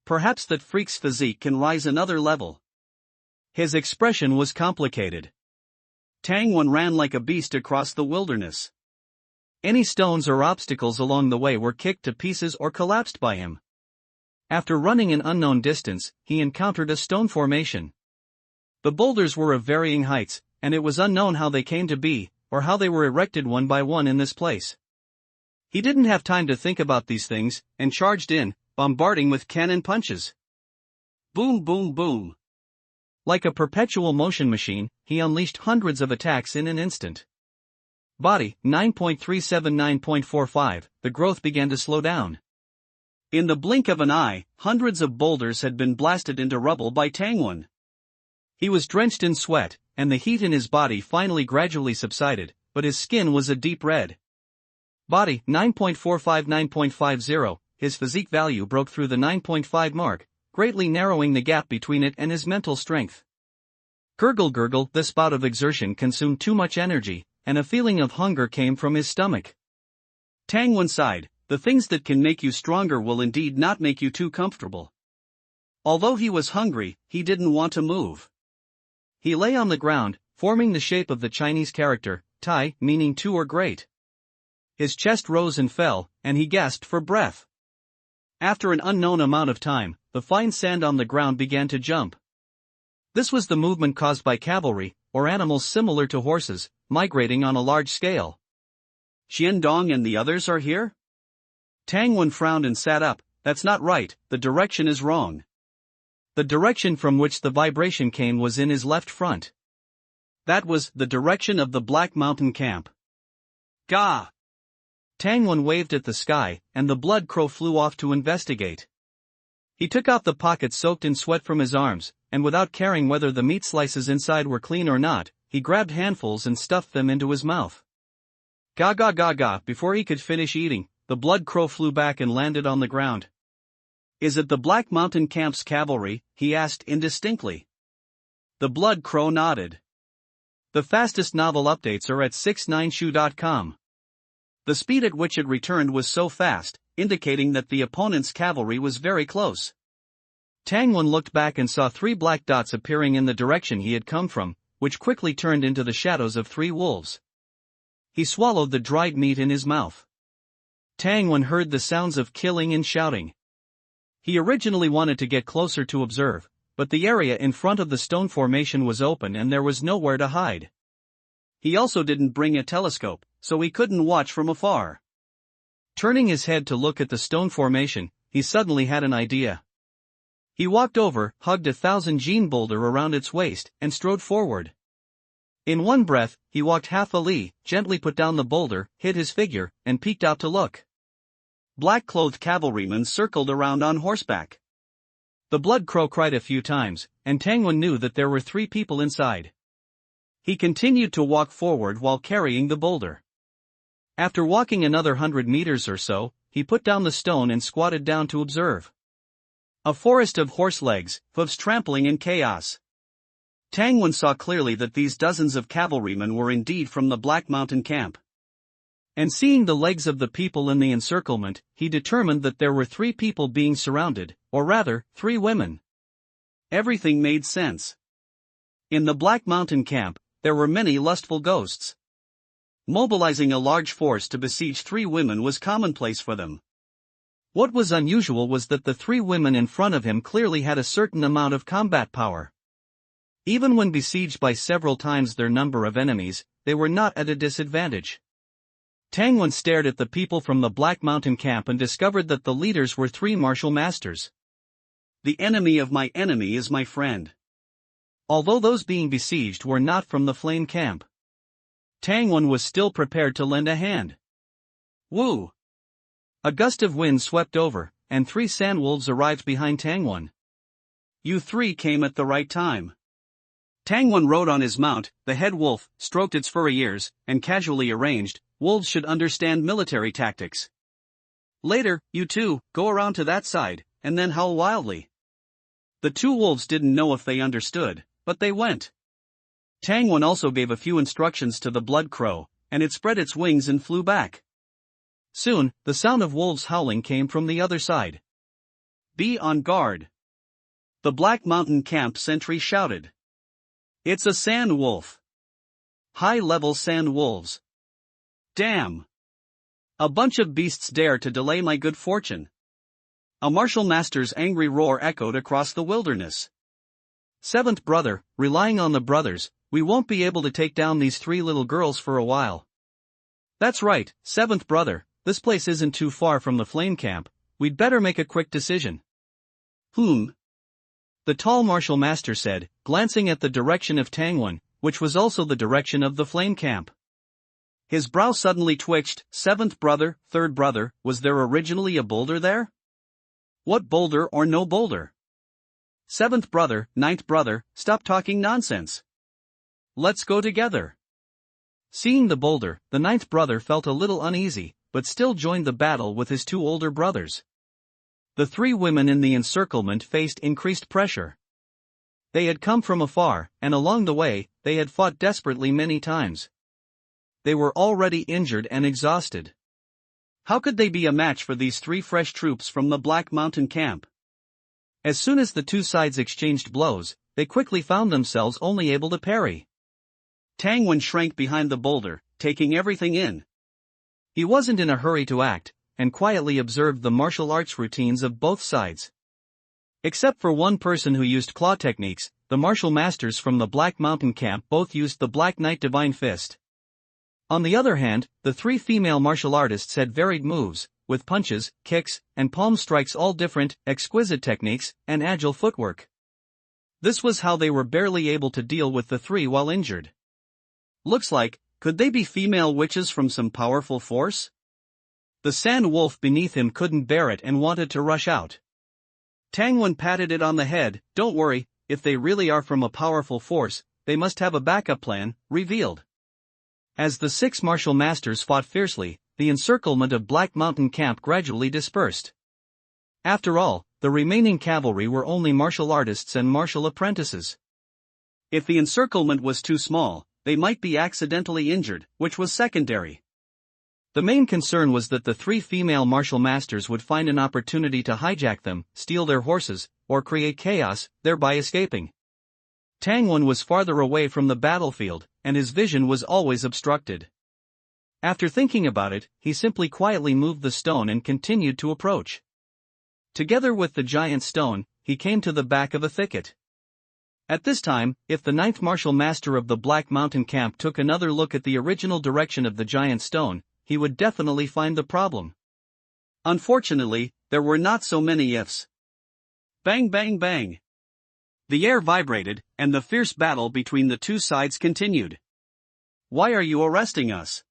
S2: Perhaps that freak's physique can rise another level.
S1: His expression was complicated.
S2: Tangwon ran like a beast across the wilderness.
S1: Any stones or obstacles along the way were kicked to pieces or collapsed by him. After running an unknown distance, he encountered a stone formation. The boulders were of varying heights, and it was unknown how they came to be, or how they were erected one by one in this place. He didn't have time to think about these things, and charged in, bombarding with cannon punches.
S2: Boom, boom, boom.
S1: Like a perpetual motion machine, he unleashed hundreds of attacks in an instant. Body, 9.37 9.45, the growth began to slow down.
S2: In the blink of an eye, hundreds of boulders had been blasted into rubble by Tangwon.
S1: He was drenched in sweat, and the heat in his body finally gradually subsided, but his skin was a deep red. Body, 9.45 9.50, his physique value broke through the 9.5 mark, greatly narrowing the gap between it and his mental strength. Gurgle gurgle, this bout of exertion consumed too much energy, and a feeling of hunger came from his stomach.
S2: Tangwon sighed, the things that can make you stronger will indeed not make you too comfortable. Although he was hungry, he didn't want to move.
S1: He lay on the ground, forming the shape of the Chinese character, Tai, meaning 2 or great. His chest rose and fell, and he gasped for breath. After an unknown amount of time, the fine sand on the ground began to jump. This was the movement caused by cavalry, or animals similar to horses, migrating on a large scale.
S2: Xiandong and the others are here?
S1: Tangwon frowned and sat up. That's not right, the direction is wrong. The direction from which the vibration came was in his left front. That was the direction of the Black Mountain camp.
S2: Gah!
S1: Tangwon waved at the sky, and the blood crow flew off to investigate. He took out the pocket soaked in sweat from his arms, and without caring whether the meat slices inside were clean or not, he grabbed handfuls and stuffed them into his mouth. Ga ga ga ga, before he could finish eating, the blood crow flew back and landed on the ground.
S2: Is it the Black Mountain camp's cavalry? He asked indistinctly. The blood crow nodded.
S1: The fastest novel updates are at 69shu.com.
S2: The speed at which it returned was so fast, indicating that the opponent's cavalry was very close.
S1: Tangwon looked back and saw 3 black dots appearing in the direction he had come from, which quickly turned into the shadows of 3 wolves. He swallowed the dried meat in his mouth. Tangwon heard the sounds of killing and shouting. He originally wanted to get closer to observe, but the area in front of the stone formation was open and there was nowhere to hide. He also didn't bring a telescope,
S2: so he couldn't watch from afar.
S1: Turning his head to look at the stone formation, he suddenly had an idea. He walked over, hugged a 1,000 boulder around its waist, and strode forward. In one breath, he walked half a li, gently put down the boulder, hid his figure, and peeked out to look.
S2: Black-clothed cavalrymen circled around on horseback.
S1: The blood crow cried a few times, and Tangwan knew that there were 3 people inside.
S2: He continued to walk forward while carrying the boulder.
S1: After walking another 100 meters or so, he put down the stone and squatted down to observe.
S2: A forest of horse legs, hooves trampling in chaos. Tangwan saw clearly that these dozens of cavalrymen were indeed from the Black Mountain camp.
S1: And seeing the legs of the people in the encirclement, he determined that there were 3 people being surrounded, or rather, 3 women.
S2: Everything made sense. In the Black Mountain camp, there were many lustful ghosts. Mobilizing a large force to besiege 3 women was commonplace for them.
S1: What was unusual was that the 3 women in front of him clearly had a certain amount of combat power. Even when besieged by several times their number of enemies, they were not at a disadvantage. Tangwan stared at the people from the Black Mountain camp and discovered that the leaders were 3 martial masters.
S2: The enemy of my enemy is my friend.
S1: Although those being besieged were not from the Flame camp, Tangwan was still prepared to lend a hand.
S2: Woo!
S1: A gust of wind swept over, and 3 sandwolves arrived behind Tangwan.
S2: You 3 came at the right time. Tangwan rode on his mount, the head wolf, stroked its furry ears, and casually arranged, wolves should understand military tactics. Later, you 2, go around to that side, and then howl wildly. The 2 wolves didn't know if they understood, but they went. Tangwan also gave a few instructions to the blood crow, and it spread its wings and flew back.
S1: Soon, the sound of wolves howling came from the other side.
S2: Be on guard. The Black Mountain camp sentry shouted. It's a sand wolf. High-level sand wolves. Damn! A bunch of beasts dare to delay my good fortune. A martial master's angry roar echoed across the wilderness.
S1: 7th brother, relying on the brothers, we won't be able to take down these 3 little girls for a while. That's right, 7th brother, this place isn't too far from the Flame camp, we'd better make a quick decision. The tall martial master said, glancing at the direction of Tangwan, which was also the direction of the Flame camp.
S2: His brow suddenly twitched. 7th brother, 3rd brother, was there originally a boulder there? What boulder or no boulder? 7th brother, 9th brother, stop talking nonsense. Let's go together.
S1: Seeing the boulder, the 9th brother felt a little uneasy, but still joined the battle with his 2 older brothers. The 3 women in the encirclement faced increased pressure. They had come from afar, and along the way, they had fought desperately many times. They were already injured and exhausted. How could they be a match for these 3 fresh troops from the Black Mountain camp? As soon as the 2 sides exchanged blows, they quickly found themselves only able to parry. Tangwan shrank behind the boulder, taking everything in. He wasn't in a hurry to act, and quietly observed the martial arts routines of both sides. Except for one person who used claw techniques, the martial masters from the Black Mountain camp both used the Black Knight Divine Fist. On the other hand, the 3 female martial artists had varied moves, with punches, kicks, and palm strikes, all different, exquisite techniques, and agile footwork. This was how they were barely able to deal with the 3 while injured. Looks like, could they be female witches from some powerful force? The sand wolf beneath him couldn't bear it and wanted to rush out. Tangwan patted it on the head. Don't worry, if they really are from a powerful force, they must have a backup plan, revealed. As the 6 martial masters fought fiercely, the encirclement of Black Mountain camp gradually dispersed. After all, the remaining cavalry were only martial artists and martial apprentices. If the encirclement was too small, they might be accidentally injured, which was secondary. The main concern was that the 3 female martial masters would find an opportunity to hijack them, steal their horses, or create chaos, thereby escaping. Tangwan was farther away from the battlefield, and his vision was always obstructed. After thinking about it, he simply quietly moved the stone and continued to approach. Together with the giant stone, he came to the back of a thicket. At this time, if the ninth martial master of the Black Mountain camp took another look at the original direction of the giant stone, he would definitely find the problem.
S2: Unfortunately, there were not so many ifs. Bang bang bang. The air vibrated, and the fierce battle between the two sides continued. Why are you arresting us?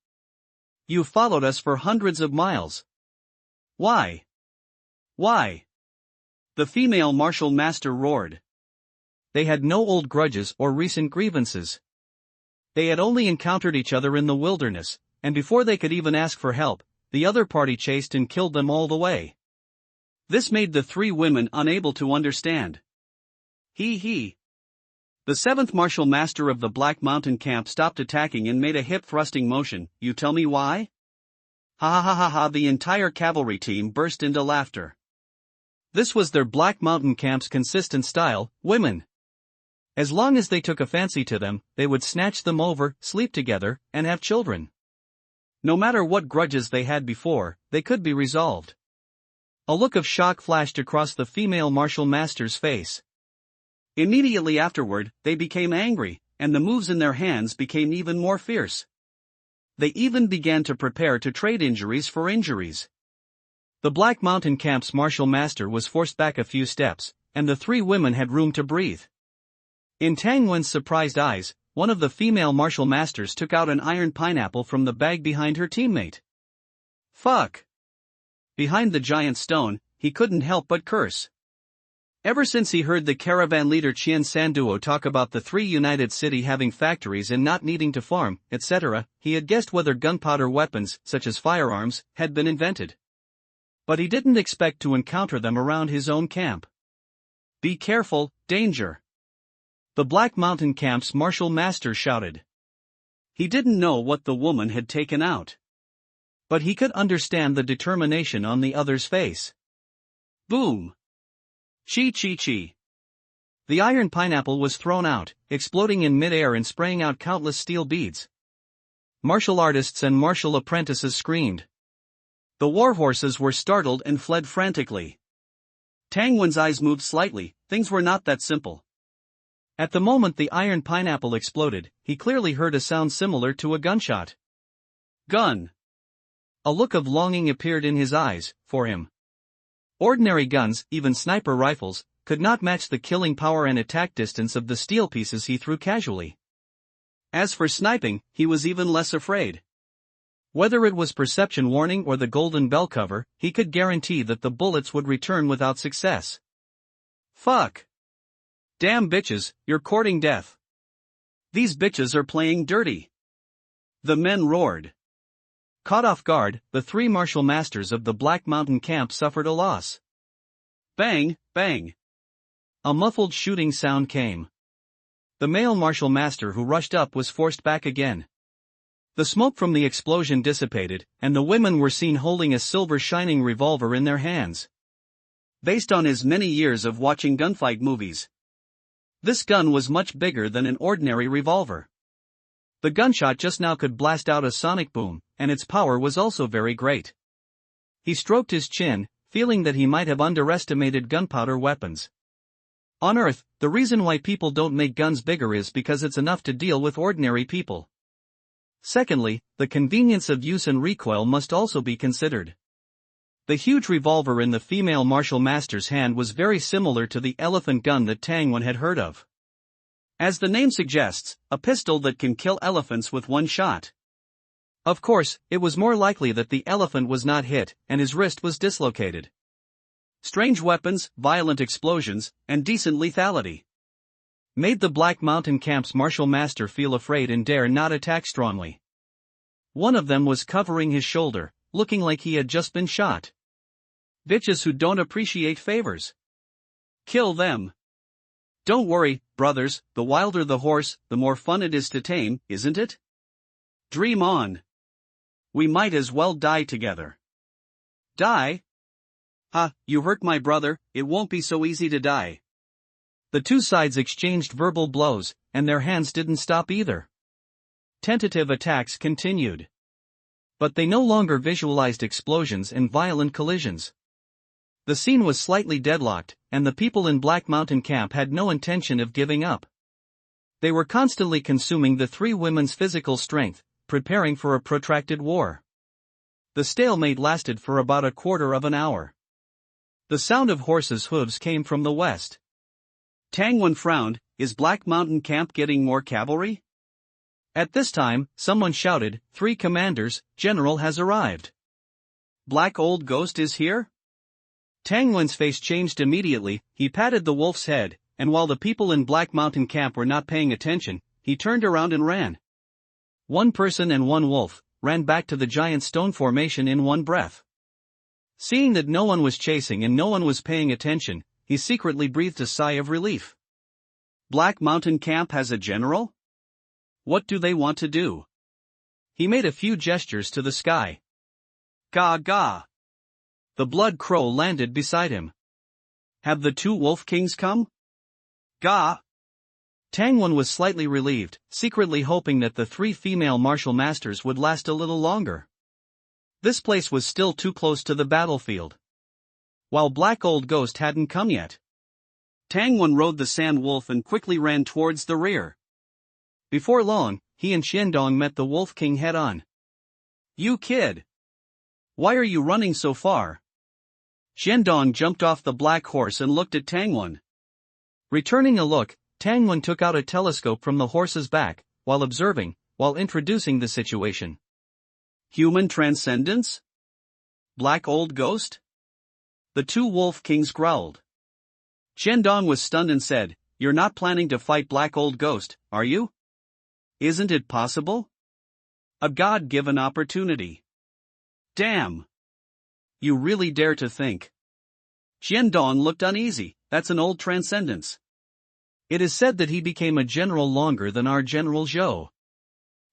S1: You followed us for hundreds of miles.
S2: Why? Why? The female martial master roared.
S1: They had no old grudges or recent grievances. They had only encountered each other in the wilderness, and before they could even ask for help, the other party chased and killed them all the way.
S2: This made the three women unable to understand. He. The seventh martial master of the Black Mountain camp stopped attacking and made a hip-thrusting motion. You tell me why? Ha ha ha ha ha! The entire cavalry team burst into laughter.
S1: This was their Black Mountain camp's consistent style, women. As long as they took a fancy to them, they would snatch them over, sleep together, and have children. No matter what grudges they had before, they could be resolved. A look of shock flashed across the female martial master's face.
S2: Immediately afterward, they became angry, and the moves in their hands became even more fierce. They even began to prepare to trade injuries for injuries.
S1: The Black Mountain camp's martial master was forced back a few steps, and the three women had room to breathe. In Tang Wen's surprised eyes, one of the female martial masters took out an iron pineapple from the bag behind her teammate.
S2: Fuck! Behind the giant stone, he couldn't help but curse. Ever since he heard the caravan leader Qian Sanduo talk about the three united city having factories and not needing to farm, etc., he had guessed whether gunpowder weapons, such as firearms, had been invented. But he didn't expect to encounter them around his own camp. Be careful, danger! The Black Mountain camp's martial master shouted. He didn't know what the woman had taken out. But he could understand the determination on the other's face. Boom! Chi chi chi. The iron pineapple was thrown out, exploding in mid-air and spraying out countless steel beads. Martial artists and martial apprentices screamed. The warhorses were startled and fled frantically. Tang Wen's eyes moved slightly. Things were not that simple. At the moment the iron pineapple exploded, he clearly heard a sound similar to a gunshot. Gun! A look of longing appeared in his eyes, for him. Ordinary guns, even sniper rifles, could not match the killing power and attack distance of the steel pieces he threw casually. As for sniping, he was even less afraid. Whether it was perception warning or the golden bell cover, he could guarantee that the bullets would return without success. Fuck! Damn bitches, you're courting death. These bitches are playing dirty. The men roared. Caught off guard, the three martial masters of the Black Mountain camp suffered a loss. Bang, bang. A muffled shooting sound came. The male martial master who rushed up was forced back again. The smoke from the explosion dissipated, and the women were seen holding a silver shining revolver in their hands. Based on his many years of watching gunfight movies, this gun was much bigger than an ordinary revolver. The gunshot just now could blast out a sonic boom, and its power was also very great. He stroked his chin, feeling that he might have underestimated gunpowder weapons. On Earth, the reason why people don't make guns bigger is because it's enough to deal with ordinary people. Secondly, the convenience of use and recoil must also be considered. The huge revolver in the female martial master's hand was very similar to the elephant gun that Tang Wen had heard of. As the name suggests, a pistol that can kill elephants with one shot. Of course, it was more likely that the elephant was not hit, and his wrist was dislocated. Strange weapons, violent explosions, and decent lethality made the Black Mountain camp's martial master feel afraid and dare not attack strongly. One of them was covering his shoulder, looking like he had just been shot. Bitches who don't appreciate favors. Kill them. Don't worry, brothers, the wilder the horse, the more fun it is to tame, isn't it? Dream on. We might as well die together. Die? Ha, you hurt my brother, it won't be so easy to die. The two sides exchanged verbal blows, and their hands didn't stop either. Tentative attacks continued. But they no longer visualized explosions and violent collisions.
S1: The scene was slightly deadlocked, and the people in Black Mountain Camp had no intention of giving up. They were constantly consuming the three women's physical strength, preparing for a protracted war. The stalemate lasted for about a quarter of an hour. The sound of horses' hooves came from the west.
S2: Tangwan frowned. Is Black Mountain Camp getting more cavalry?
S1: At this time, someone shouted, "Three commanders, General has arrived."
S2: Black Old Ghost is here?
S1: Tangwan's face changed immediately. He patted the wolf's head, and while the people in Black Mountain Camp were not paying attention, he turned around and ran. One person and one wolf ran back to the giant stone formation in one breath. Seeing that no one was chasing and no one was paying attention, he secretly breathed a sigh of relief.
S2: Black Mountain Camp has a general? What do they want to do?
S1: He made a few gestures to the sky.
S2: Ga ga.
S1: The blood crow landed beside him.
S2: Have the two wolf kings come? Ga.
S1: Tangwan was slightly relieved, secretly hoping that the three female martial masters would last a little longer. This place was still too close to the battlefield. While Black Old Ghost hadn't come yet.
S2: Tangwan rode the sand wolf and quickly ran towards the rear.
S1: Before long, he and Xiandong met the Wolf King head-on.
S2: You kid! Why are you running so far?
S1: Xiandong jumped off the black horse and looked at Tangwan. Returning a look, Tangwan took out a telescope from the horse's back, while introducing the situation.
S2: Human transcendence? Black Old Ghost? The two Wolf Kings growled.
S1: Xiandong was stunned and said, "You're not planning to fight Black Old Ghost, are you?
S2: Isn't it possible? A God-given opportunity. Damn!
S1: You really dare to think."
S2: Xiandong looked uneasy. That's an old transcendence.
S1: It is said that he became a general longer than our General Zhou.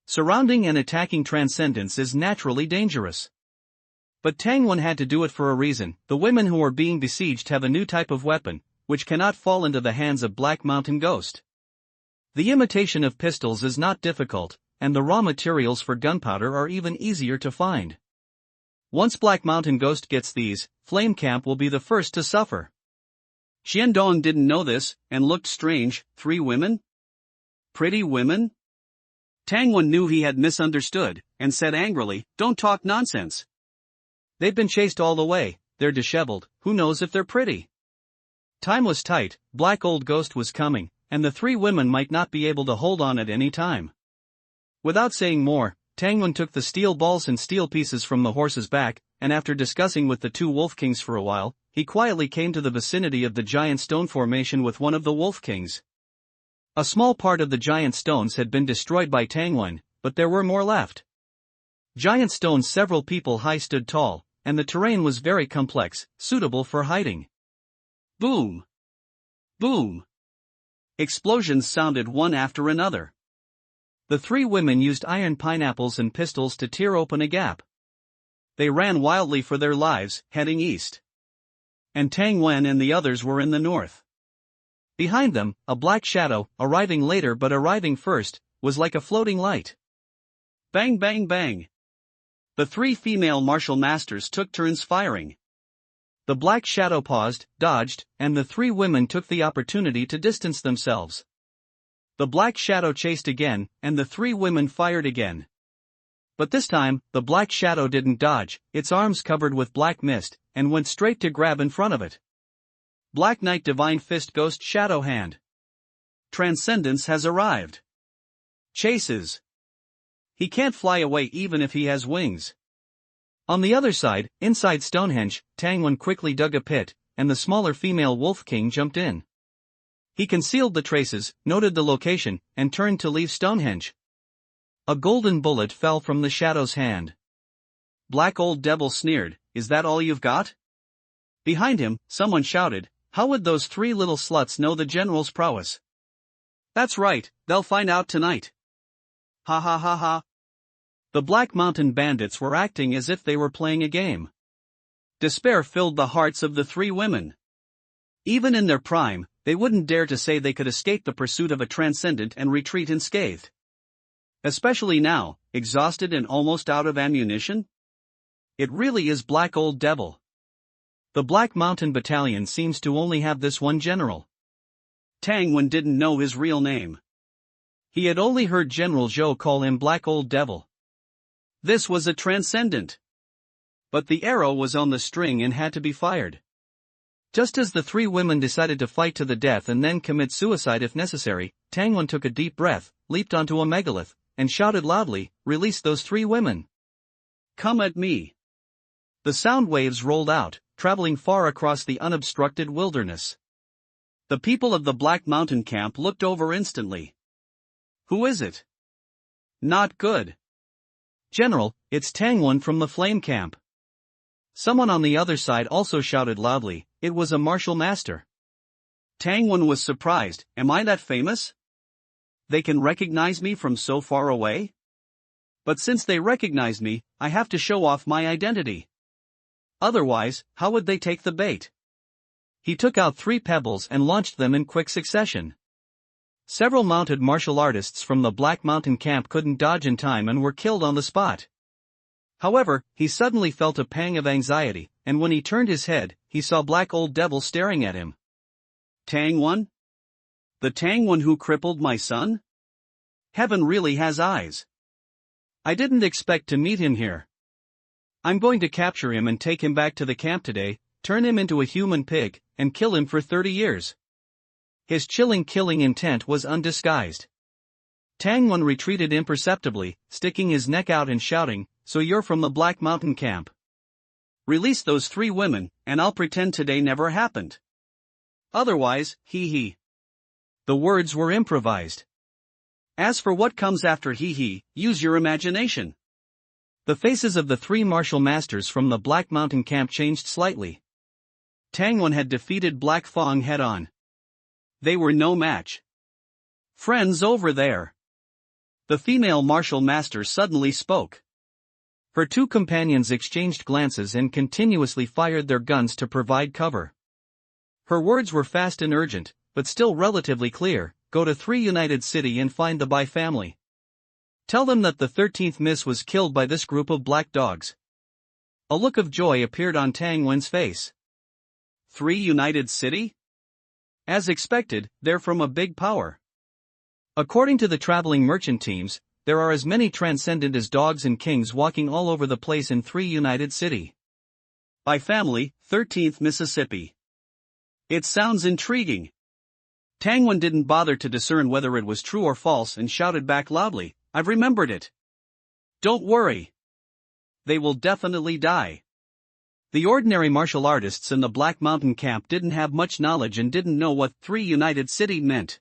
S1: Surrounding and attacking transcendence is naturally dangerous. But Tangwan had to do it for a reason. The women who are being besieged have a new type of weapon, which cannot fall into the hands of Black Mountain Ghost. The imitation of pistols is not difficult, and the raw materials for gunpowder are even easier to find. Once Black Mountain Ghost gets these, Flame Camp will be the first to suffer.
S2: Xiandong didn't know this, and looked strange. 3 women? Pretty women? Tangwan knew he had misunderstood, and said angrily, "Don't talk nonsense."
S1: They've been chased all the way, they're disheveled, who knows if they're pretty? Time was tight, Black Old Ghost was coming, and the 3 women might not be able to hold on at any time. Without saying more, Tangwan took the steel balls and steel pieces from the horse's back, and after discussing with the 2 Wolf Kings for a while, he quietly came to the vicinity of the giant stone formation with one of the Wolf Kings. A small part of the giant stones had been destroyed by Tangwan, but there were more left. Giant stones several people high stood tall, and the terrain was very complex, suitable for hiding.
S2: Boom! Boom! Explosions sounded one after another.
S1: The 3 women used iron pineapples and pistols to tear open a gap. They ran wildly for their lives, heading east. And Tangwan and the others were in the north. Behind them, a black shadow, arriving later but arriving first, was like a floating light.
S2: Bang bang bang! The 3 female martial masters took turns firing.
S1: The black shadow paused, dodged, and the 3 women took the opportunity to distance themselves. The black shadow chased again, and the 3 women fired again. But this time, the black shadow didn't dodge, its arms covered with black mist, and went straight to grab in front of it. Black Knight Divine Fist Ghost Shadow Hand.
S2: Transcendence has arrived. Chases. He can't fly away even if he has wings.
S1: On the other side, inside Stonehenge, Tangwan quickly dug a pit, and the smaller female Wolf King jumped in. He concealed the traces, noted the location, and turned to leave Stonehenge. A golden bullet fell from the shadow's hand.
S2: Black Old Devil sneered, "Is that all you've got?"
S1: Behind him, someone shouted, "How would those 3 little sluts know the general's prowess?"
S2: "That's right, they'll find out tonight." Ha ha ha ha.
S1: The Black Mountain bandits were acting as if they were playing a game.
S2: Despair filled the hearts of the 3 women. Even in their prime, they wouldn't dare to say they could escape the pursuit of a transcendent and retreat unscathed. Especially now, exhausted and almost out of ammunition. It really is Black Old Devil.
S1: The Black Mountain Battalion seems to only have this one general.
S2: Tang Wen didn't know his real name. He had only heard General Zhou call him Black Old Devil. This was a transcendent. But the arrow was on the string and had to be fired.
S1: Just as the three women decided to fight to the death and then commit suicide if necessary, Tang Wen took a deep breath, leaped onto a megalith, and shouted loudly, "Release those three women!
S2: Come at me!"
S1: The sound waves rolled out, traveling far across the unobstructed wilderness.
S2: The people of the Black Mountain camp looked over instantly. Who is it? Not good.
S1: General, it's Tang Wen from the Flame Camp. Someone on the other side also shouted loudly, it was a martial master.
S2: Tang Wen was surprised, am I that famous? They can recognize me from so far away? But since they recognize me, I have to show off my identity. Otherwise, how would they take the bait?
S1: He took out 3 pebbles and launched them in quick succession. Several mounted martial artists from the Black Mountain camp couldn't dodge in time and were killed on the spot. However, he suddenly felt a pang of anxiety, and when he turned his head, he saw Black Old Devil staring at him.
S2: Tang Wen? The Tang Wen who crippled my son? Heaven really has eyes.
S1: I didn't expect to meet him here. I'm going to capture him and take him back to the camp today, turn him into a human pig, and kill him for 30 years. His chilling killing intent was undisguised. Tang Wen retreated imperceptibly, sticking his neck out and shouting, "So you're from the Black Mountain camp?
S2: Release those 3 women, and I'll pretend today never happened. Otherwise, hee."
S1: The words were improvised.
S2: As for what comes after hee, use your imagination.
S1: The faces of the 3 martial masters from the Black Mountain camp changed slightly.
S2: Tang Wen had defeated Black Fong head-on. They were no match. Friends over there. The female martial master suddenly spoke.
S1: Her 2 companions exchanged glances and continuously fired their guns to provide cover. Her words were fast and urgent, but still relatively clear. Go to 3 United City and find the Bai family. Tell them that the 13th Miss was killed by this group of black dogs. A look of joy appeared on Tang Wen's face.
S2: 3 United City? As expected, they're from a big power.
S1: According to the traveling merchant teams, there are as many transcendent as dogs and kings walking all over the place in 3 United City.
S2: By family, 13th Mississippi. It sounds intriguing. Tang Wen didn't bother to discern whether it was true or false and shouted back loudly, I've remembered it. Don't worry. They will definitely die.
S1: The ordinary martial artists in the Black Mountain camp didn't have much knowledge and didn't know what 3 United City meant.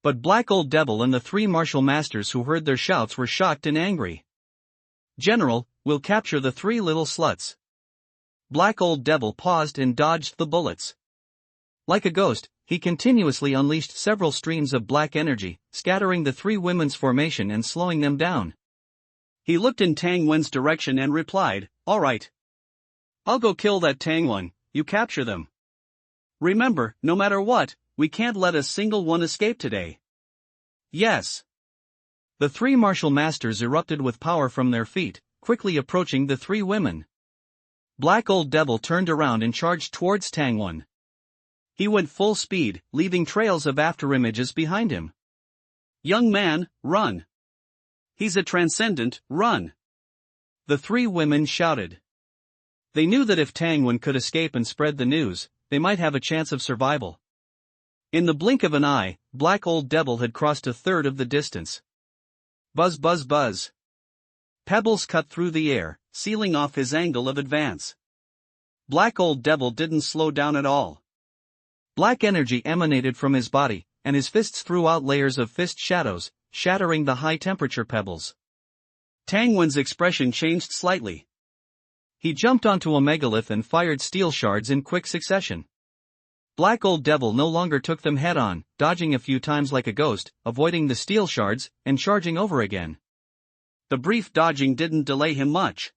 S1: But Black Old Devil and the 3 martial masters who heard their shouts were shocked and angry. General, we'll capture the 3 little sluts. Black Old Devil paused and dodged the bullets. Like a ghost, he continuously unleashed several streams of black energy, scattering the 3 women's formation and slowing them down.
S2: He looked in Tang Wen's direction and replied, all right. I'll go kill that Tang Wen, you capture them. Remember, no matter what, we can't let a single one escape today. Yes.
S1: The 3 martial masters erupted with power from their feet, quickly approaching the 3 women. Black Old Devil turned around and charged towards Tang Wen. He went full speed, leaving trails of afterimages behind him.
S2: Young man, run. He's a transcendent, run.
S1: The 3 women shouted. They knew that if Tang Wen could escape and spread the news, they might have a chance of survival. In the blink of an eye, Black Old Devil had crossed a third of the distance. Buzz buzz buzz. Pebbles cut through the air, sealing off his angle of advance. Black Old Devil didn't slow down at all. Black energy emanated from his body, and his fists threw out layers of fist shadows, shattering the high-temperature pebbles.
S2: Tang Wen's expression changed slightly.
S1: He jumped onto a megalith and fired steel shards in quick succession. Black Old Devil no longer took them head-on, dodging a few times like a ghost, avoiding the steel shards, and charging over again.
S2: The brief dodging didn't delay him much.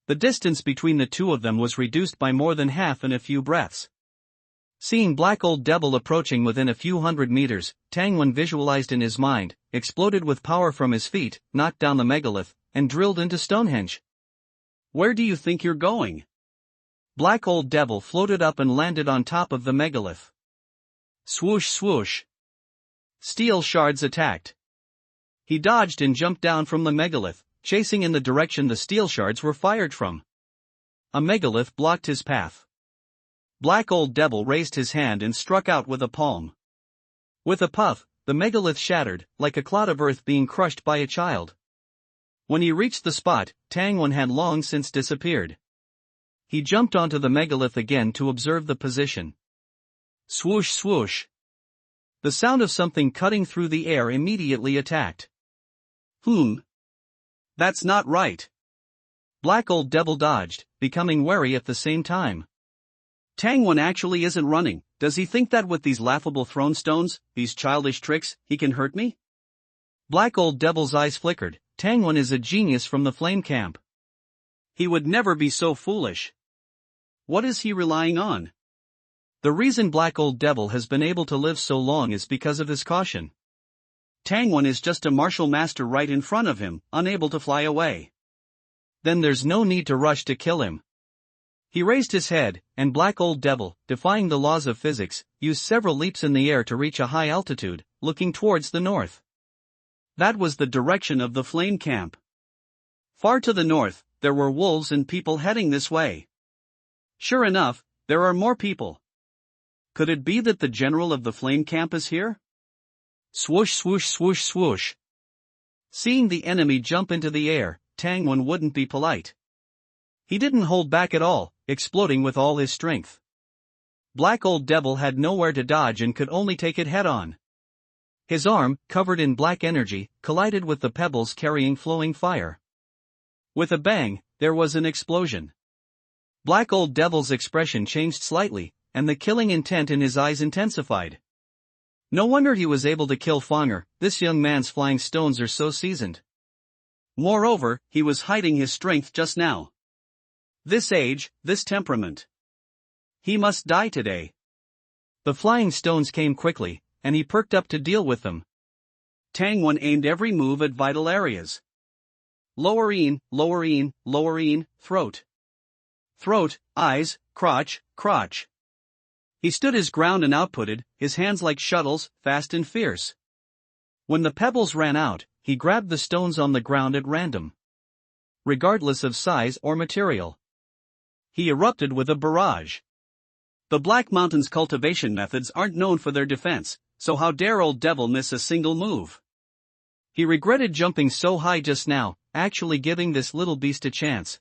S1: The distance between the 2 of them was reduced by more than half in a few breaths. Seeing Black Old Devil approaching within a few hundred meters, Tang Wen visualized in his mind, exploded with power from his feet, knocked down the megalith, and drilled into Stonehenge.
S2: Where do you think you're going?
S1: Black Old Devil floated up and landed on top of the megalith. Swoosh swoosh. Steel shards attacked. He dodged and jumped down from the megalith, chasing in the direction the steel shards were fired from. A megalith blocked his path. Black Old Devil raised his hand and struck out with a palm. With a puff, the megalith shattered, like a clod of earth being crushed by a child. When he reached the spot, Tangwon had long since disappeared. He jumped onto the megalith again to observe the position. Swoosh swoosh. The sound of something cutting through the air immediately attacked.
S2: That's not right.
S1: Black Old Devil dodged, becoming wary at the same time.
S2: Tangwon actually isn't running. Does he think that with these laughable throne stones, these childish tricks, he can hurt me?
S1: Black Old Devil's eyes flickered. Tangwon is a genius from the flame camp.
S2: He would never be so foolish. What is he relying on?
S1: The reason Black Old Devil has been able to live so long is because of his caution.
S2: Tangwon is just a martial master right in front of him, unable to fly away.
S1: Then there's no need to rush to kill him. He raised his head, and Black Old Devil, defying the laws of physics, used several leaps in the air to reach a high altitude, looking towards the north.
S2: That was the direction of the flame camp. Far to the north, there were wolves and people heading this way. Sure enough, there are more people. Could it be that the general of the flame camp is here?
S1: Swoosh swoosh swoosh swoosh. Seeing the enemy jump into the air, Tangwon wouldn't be polite. He didn't hold back at all, exploding with all his strength. Black Old Devil had nowhere to dodge and could only take it head-on. His arm, covered in black energy, collided with the pebbles carrying flowing fire. With a bang, there was an explosion. Black Old Devil's expression changed slightly, and the killing intent in his eyes intensified. No wonder he was able to kill Fonger. This young man's flying stones are so seasoned.
S2: Moreover, he was hiding his strength just now. This age, this temperament. He must die today.
S1: The flying stones came quickly, and he perked up to deal with them.
S2: Tangwon aimed every move at vital areas. Lower-een, throat. Throat, eyes, crotch. He stood his ground and outputted, his hands like shuttles, fast and fierce. When the pebbles ran out, he grabbed the stones on the ground at random. Regardless of size or material. He erupted with a barrage. The Black Mountain's cultivation methods aren't known for their defense, so how dare Old Devil miss a single move? He regretted jumping so high just now, actually giving this little beast a chance.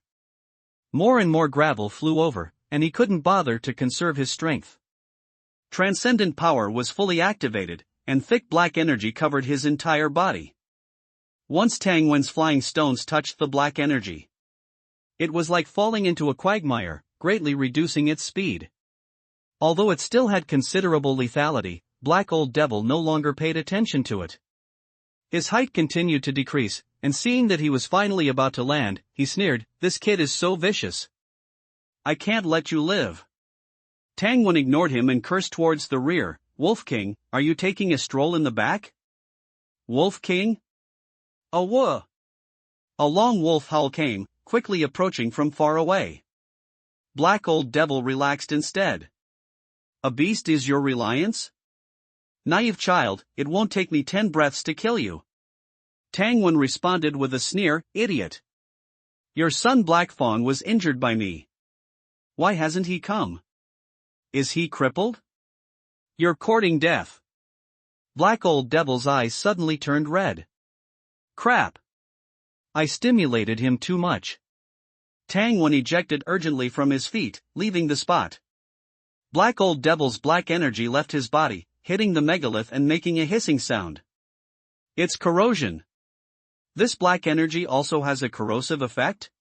S2: More and more gravel flew over, and he couldn't bother to conserve his strength. Transcendent power was fully activated, and thick black energy covered his entire body. Once Tangwon's flying stones touched the black energy, it was like falling into a quagmire, greatly reducing its speed. Although it still had considerable lethality, Black Old Devil no longer paid attention to it. His height continued to decrease, and seeing that he was finally about to land, he sneered, "This kid is so vicious. I can't let you live." Tangwon ignored him and cursed towards the rear. "Wolf King, are you taking a stroll in the back?" "Wolf King?" "A wha?" A long wolf howl came, quickly approaching from far away. Black Old Devil relaxed instead. "A beast is your reliance? Naive child, it won't take me 10 breaths to kill you." Tangwon responded with a sneer, "Idiot. Your son Black Fawn was injured by me. Why hasn't he come? Is he crippled? You're courting death." Black Old Devil's eyes suddenly turned red. "Crap. I stimulated him too much." Tangwon ejected urgently from his feet, leaving the spot. Black Old Devil's black energy left his body, hitting the megalith and making a hissing sound. It's corrosion. This black energy also has a corrosive effect?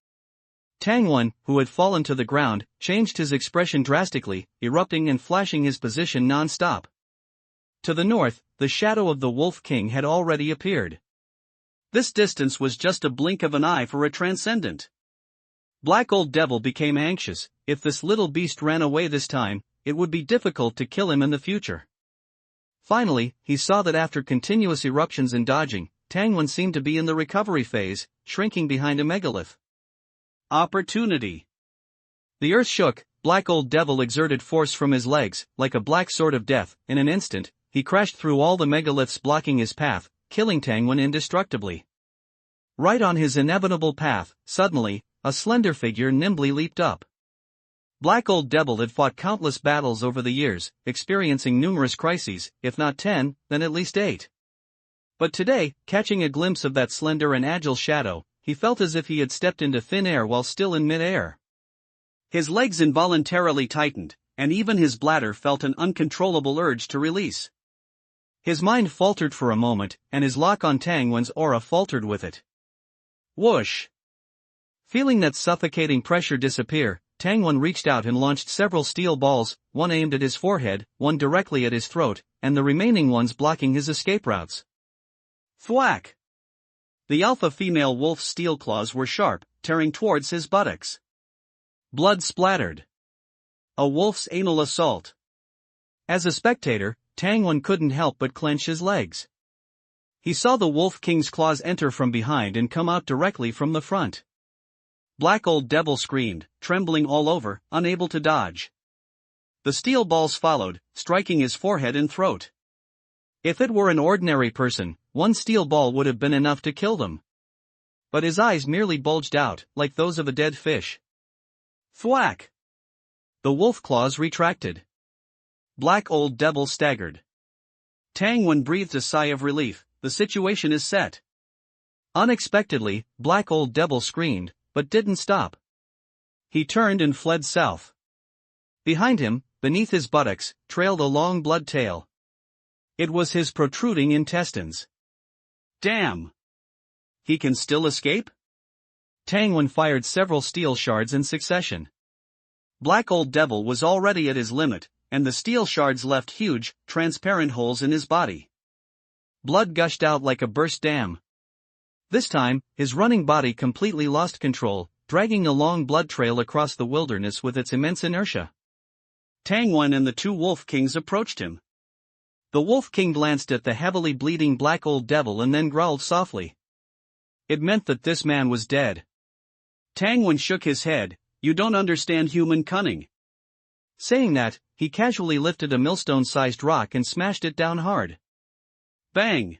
S2: Tangwon, who had fallen to the ground, changed his expression drastically, erupting and flashing his position non-stop. To the north, the shadow of the Wolf King had already appeared. This distance was just a blink of an eye for a transcendent. Black Old Devil became anxious. If this little beast ran away this time, it would be difficult to kill him in the future. Finally, he saw that after continuous eruptions and dodging, Tangwon seemed to be in the recovery phase, shrinking behind a megalith. Opportunity. The earth shook,
S1: Black Old Devil exerted force from his legs, like a black sword of death. In an instant, he crashed through all the megaliths blocking his path, killing Tangwen indestructibly. Right on his inevitable path, suddenly, a slender figure nimbly leaped up. Black Old Devil had fought countless battles over the years, experiencing numerous crises, if not 10, then at least 8. But today, catching a glimpse of that slender and agile shadow, he felt as if he had stepped into thin air while still in mid-air.
S2: His legs involuntarily tightened, and even his bladder felt an uncontrollable urge to release.
S1: His mind faltered for a moment, and his lock on Tangwen's aura faltered with it. Whoosh! Feeling that suffocating pressure disappear, Tangwen reached out and launched several steel balls, one aimed at his forehead, one directly at his throat, and the remaining ones blocking his escape routes.
S2: Thwack! The alpha female wolf's steel claws were sharp, tearing towards his buttocks.
S1: Blood splattered.
S2: A wolf's anal assault.
S1: As a spectator, Tangwen couldn't help but clench his legs. He saw the Wolf King's claws enter from behind and come out directly from the front.
S2: Black Old Devil screamed, trembling all over, unable to dodge. The steel balls followed, striking his forehead and throat.
S1: If it were an ordinary person, one steel ball would have been enough to kill them. But his eyes merely bulged out, like those of a dead fish.
S2: Thwack!
S1: The wolf claws retracted.
S2: Black Old Devil staggered. Tangwen breathed a sigh of relief. The situation is set.
S1: Unexpectedly, Black Old Devil screamed, but didn't stop. He turned and fled south. Behind him, beneath his buttocks, trailed a long blood tail. It was his protruding intestines.
S2: Damn! He can still escape?
S1: Tangwen fired several steel shards in succession.
S2: Black Old Devil was already at his limit, and the steel shards left huge, transparent holes in his body.
S1: Blood gushed out like a burst dam. This time, his running body completely lost control, dragging a long blood trail across the wilderness with its immense inertia.
S2: Tangwen and the two Wolf Kings approached him.
S1: The Wolf King glanced at the heavily bleeding Black Old Devil and then growled softly. It meant that this man was dead.
S2: Tangwen shook his head. You don't understand human cunning.
S1: Saying that, he casually lifted a millstone-sized rock and smashed it down hard.
S2: Bang!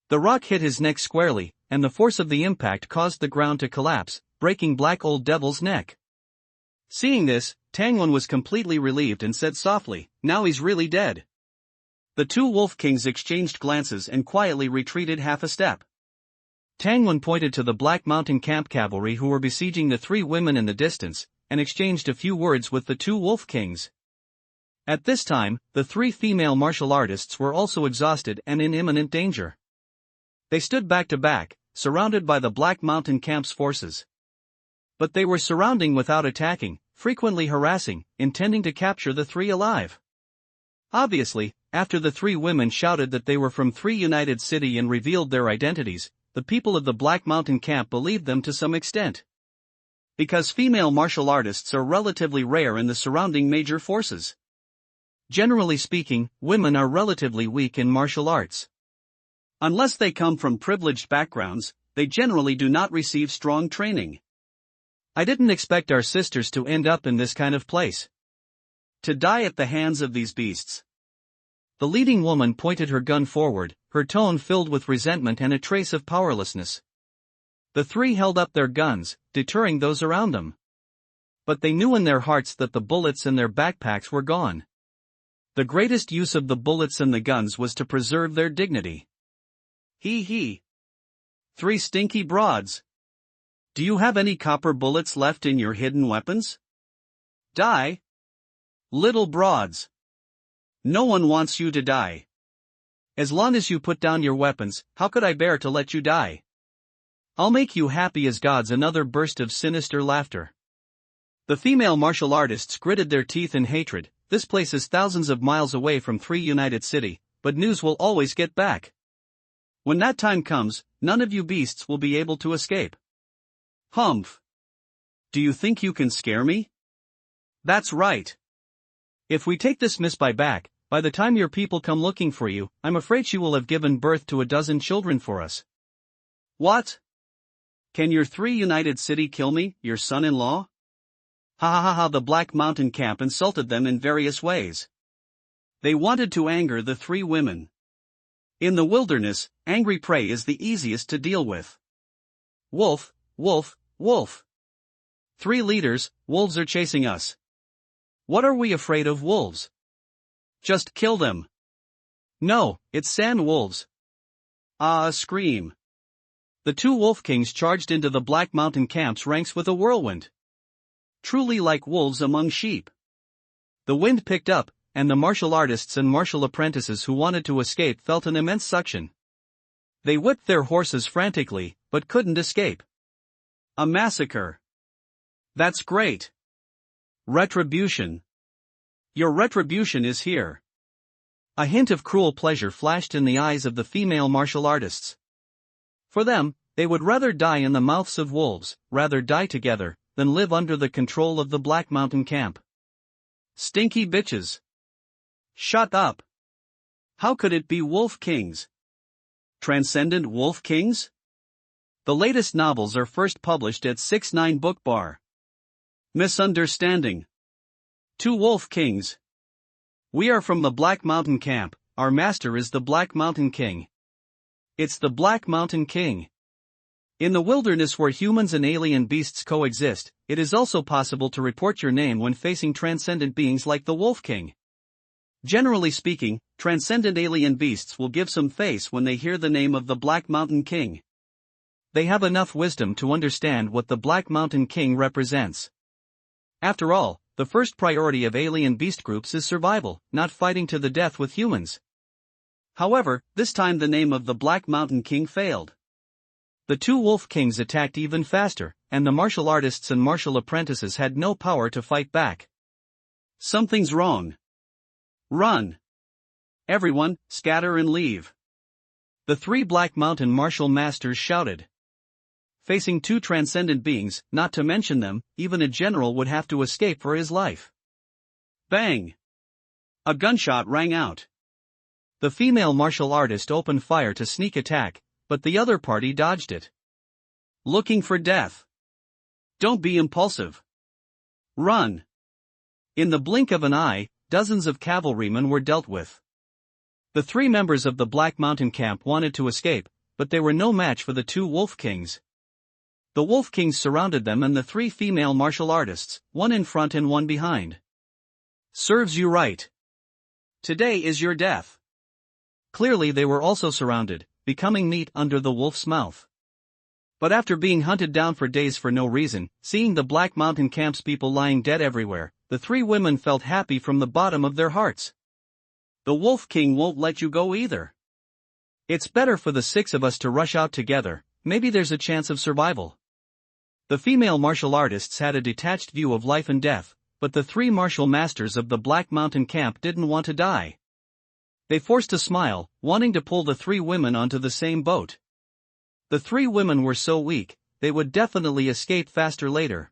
S1: The rock hit his neck squarely, and the force of the impact caused the ground to collapse, breaking Black Old Devil's neck. Seeing this, Tangwen was completely relieved and said softly, "Now he's really dead."
S2: The two Wolf Kings exchanged glances and quietly retreated half a step.
S1: Tangwen pointed to the Black Mountain camp cavalry who were besieging the three women in the distance, and exchanged a few words with the two Wolf Kings. At this time, the three female martial artists were also exhausted and in imminent danger. They stood back to back, surrounded by the Black Mountain camp's forces. But they were surrounding without attacking, frequently harassing, intending to capture the three alive. Obviously, after the three women shouted that they were from Three United City and revealed their identities, the people of the Black Mountain camp believed them to some extent. Because female martial artists are relatively rare in the surrounding major forces. Generally speaking, women are relatively weak in martial arts.
S2: Unless they come from privileged backgrounds, they generally do not receive strong training.
S1: I didn't expect our sisters to end up in this kind of place.
S2: To die at the hands of these beasts.
S1: The leading woman pointed her gun forward, her tone filled with resentment and a trace of powerlessness. The three held up their guns, deterring those around them. But they knew in their hearts that the bullets in their backpacks were gone. The greatest use of the bullets and the guns was to preserve their dignity.
S2: He. Three stinky broads. Do you have any copper bullets left in your hidden weapons? Die. Little broads. No one wants you to die.
S1: As long as you put down your weapons, how could I bear to let you die? I'll make you happy as gods. Another burst of sinister laughter. The female martial artists gritted their teeth in hatred. This place is thousands of miles away from Three United City, but news will always get back. When that time comes, none of you beasts will be able to escape.
S2: Humph. Do you think you can scare me?
S1: That's right. If we take this miss back, by the time your people come looking for you, I'm afraid she will have given birth to a dozen children for us.
S2: What? Can your Three United City kill me, your son-in-law? Ha ha ha ha! The Black Mountain Camp insulted them in various ways. They wanted to anger the three women. In the wilderness, angry prey is the easiest to deal with. Wolf, wolf, wolf. Three leaders, wolves are chasing us. What are we afraid of wolves? Just kill them. No, it's sand wolves. Ah, a scream. The two wolf kings charged into the Black Mountain Camp's ranks with a whirlwind. Truly like wolves among sheep. The wind picked up, and the martial artists and martial apprentices who wanted to escape felt an immense suction. They whipped their horses frantically, but couldn't escape. A massacre. That's great. Retribution. Your retribution is here. A hint of cruel pleasure flashed in the eyes of the female martial artists. For them, they would rather die in the mouths of wolves, rather die together, than live under the control of the Black Mountain Camp. Stinky bitches. Shut up. How could it be wolf kings? Transcendent wolf kings? The latest novels are first published at 6-9 Book Bar. Misunderstanding. Two wolf kings. We are from the Black Mountain Camp, our master is the Black Mountain King. It's the Black Mountain King. In the wilderness where humans and alien beasts coexist, it is also possible to report your name when facing transcendent beings like the Wolf King. Generally speaking, transcendent alien beasts will give some face when they hear the name of the Black Mountain King. They have enough wisdom to understand what the Black Mountain King represents. After all, the first priority of alien beast groups is survival, not fighting to the death with humans. However, this time the name of the Black Mountain King failed. The two wolf kings attacked even faster, and the martial artists and martial apprentices had no power to fight back. Something's wrong. Run! Everyone, scatter and leave. The three Black Mountain martial masters shouted. Facing two transcendent beings, not to mention them, even a general would have to escape for his life. Bang! A gunshot rang out. The female martial artist opened fire to sneak attack, but the other party dodged it. Looking for death. Don't be impulsive. Run. In the blink of an eye, dozens of cavalrymen were dealt with. The three members of the Black Mountain Camp wanted to escape, but they were no match for the two wolf kings. The wolf kings surrounded them and the three female martial artists, one in front and one behind. Serves you right. Today is your death. Clearly they were also surrounded, becoming meat under the wolf's mouth. But after being hunted down for days for no reason, seeing the Black Mountain Camp's people lying dead everywhere, the three women felt happy from the bottom of their hearts. The Wolf King won't let you go either. It's better for the six of us to rush out together, maybe there's a chance of survival. The female martial artists had a detached view of life and death, but the three martial masters of the Black Mountain Camp didn't want to die. They forced a smile, wanting to pull the three women onto the same boat. The three women were so weak, they would definitely escape faster later.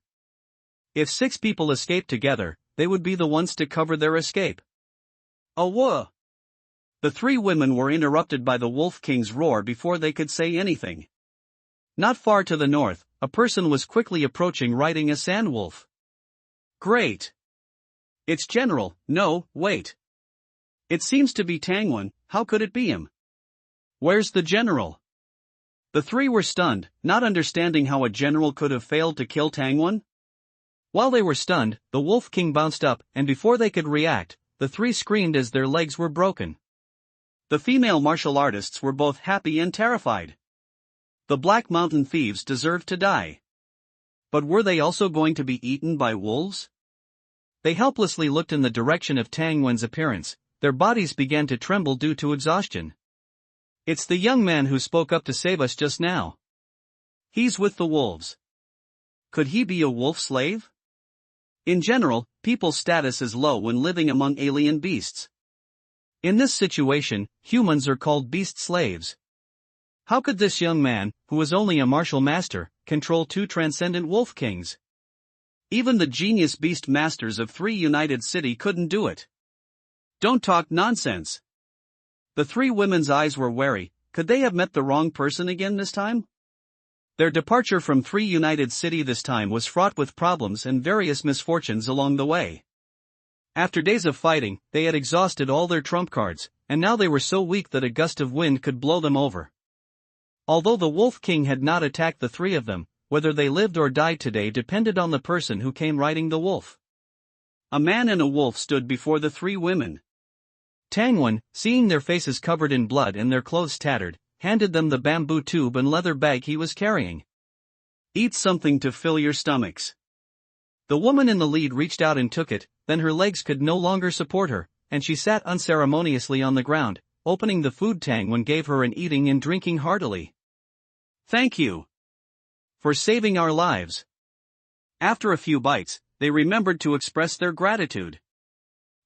S2: If 6 people escaped together, they would be the ones to cover their escape. Awah! The three women were interrupted by the Wolf King's roar before they could say anything. Not far to the north, a person was quickly approaching riding a sand wolf. Great! It's General, no, wait. It seems to be Tangwan, how could it be him? Where's the general? The three were stunned, not understanding how a general could have failed to kill Tangwan. While they were stunned, the Wolf King bounced up, and before they could react, the three screamed as their legs were broken. The female martial artists were both happy and terrified. The Black Mountain thieves deserved to die. But were they also going to be eaten by wolves? They helplessly looked in the direction of Tangwan's appearance. Their bodies began to tremble due to exhaustion. It's the young man who spoke up to save us just now. He's with the wolves. Could he be a wolf slave? In general, people's status is low when living among alien beasts. In this situation, humans are called beast slaves. How could this young man, who was only a martial master, control 2 transcendent wolf kings? Even the genius beast masters of 3 United City couldn't do it. Don't talk nonsense. The 3 women's eyes were wary. Could they have met the wrong person again this time? Their departure from Three United City this time was fraught with problems and various misfortunes along the way. After days of fighting, they had exhausted all their trump cards, and now they were so weak that a gust of wind could blow them over. Although the Wolf King had not attacked the three of them, whether they lived or died today depended on the person who came riding the wolf. A man and a wolf stood before the three women.
S1: Tangwan, seeing their faces covered in blood and their clothes tattered, handed them the bamboo tube and leather bag he was carrying.
S2: Eat something to fill your stomachs.
S1: The woman in the lead reached out and took it, then her legs could no longer support her, and she sat unceremoniously on the ground. Opening the food, Tangwan gave her an eating and drinking heartily.
S2: Thank you for saving our lives. After a few bites, they remembered to express their gratitude.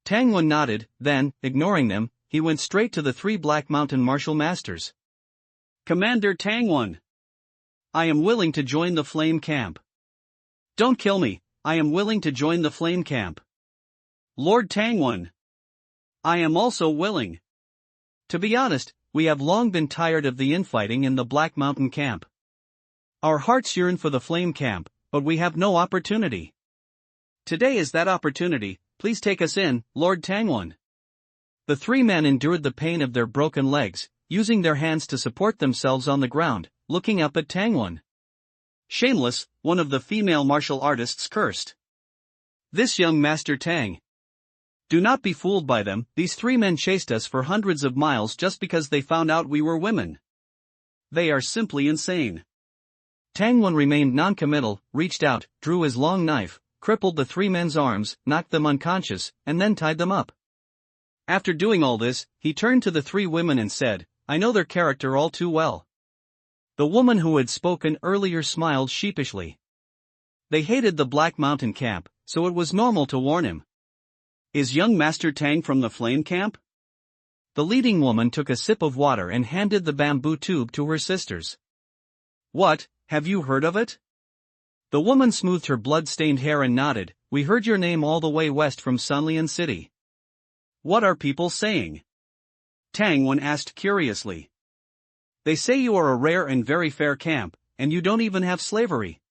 S1: Tangwan nodded, then, ignoring them, he went straight to the three Black Mountain martial masters.
S2: Commander Tangwan, I am willing to join the Flame Camp. Don't kill me, I am willing to join the Flame Camp. Lord Tangwan, I am also willing.
S1: To be honest, we have long been tired of the infighting in the Black Mountain camp. Our hearts yearn for the Flame Camp, but we have no opportunity.
S2: Today is that opportunity, please take us in, Lord Tangwan.
S1: The three men endured the pain of their broken legs, using their hands to support themselves on the ground, looking up at Tangwan.
S2: Shameless, one of the female martial artists cursed.
S1: This young Master Tang. Do not be fooled by them, these three men chased us for hundreds of miles just because they found out we were women.
S2: They are simply insane.
S1: Tangwan remained non-committal, reached out, drew his long knife, crippled the three men's arms, knocked them unconscious, and then tied them up. After doing all this, he turned to the three women and said, I know their character all too well. The woman who had spoken earlier smiled sheepishly. They hated the Black Mountain camp, so it was normal to warn him.
S2: Is young Master Tang from the Flame Camp?
S1: The leading woman took a sip of water and handed the bamboo tube to her sisters.
S2: What, have you heard of it?
S1: The woman smoothed her blood-stained hair and nodded, we heard your name all the way west from Sunlian City.
S2: What are people saying? Tangwan asked curiously. They say you are a rare and very fair camp, and you don't even have slavery.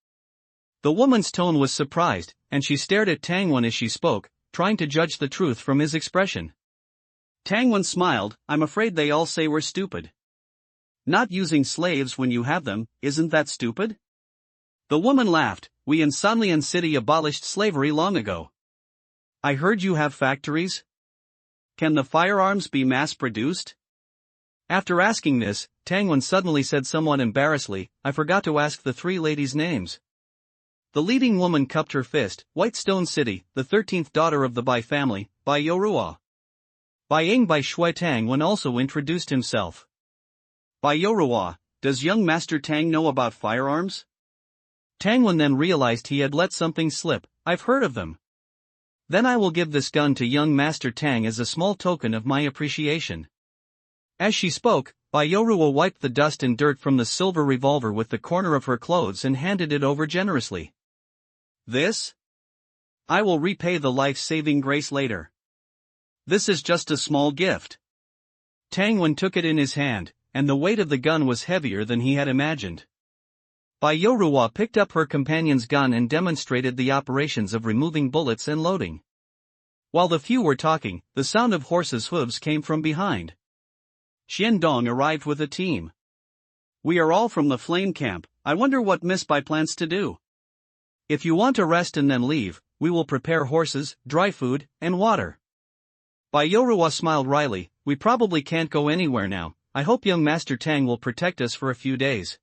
S1: The woman's tone was surprised, and she stared at Tangwan as she spoke, trying to judge the truth from his expression.
S2: Tangwan smiled, I'm afraid they all say we're stupid. Not using slaves when you have them, isn't that stupid? The woman laughed, we in Sunlian City abolished slavery long ago.
S1: I heard you have factories?
S2: Can the firearms be mass-produced?
S1: After asking this, Tangwan suddenly said somewhat embarrassedly, I forgot to ask the three ladies' names. The leading woman cupped her fist, Whitestone City, the 13th daughter of the Bai family, Bai Yorua. Bai Ying Bai Shui Tangwan also introduced himself.
S2: Bai Yorua, does young Master Tang know about firearms?
S1: Tangwan then realized he had let something slip, I've heard of them. Then I will give this gun to young Master Tang as a small token of my appreciation. As she spoke, Bai Yorua wiped the dust and dirt from the silver revolver with the corner of her clothes and handed it over generously.
S2: This? I will repay the life-saving grace later. This is just a small gift.
S1: Tangwan took it in his hand, and the weight of the gun was heavier than he had imagined. Bai Yorua picked up her companion's gun and demonstrated the operations of removing bullets and loading. While the few were talking, the sound of horses' hooves came from behind.
S2: Xian Dong arrived with a team. We are all from the Flame Camp, I wonder what Miss Bai plans to do.
S1: If you want to rest and then leave, we will prepare horses, dry food, and water. Bai Yorua smiled wryly, we probably can't go anywhere now, I hope young Master Tang will protect us for a few days.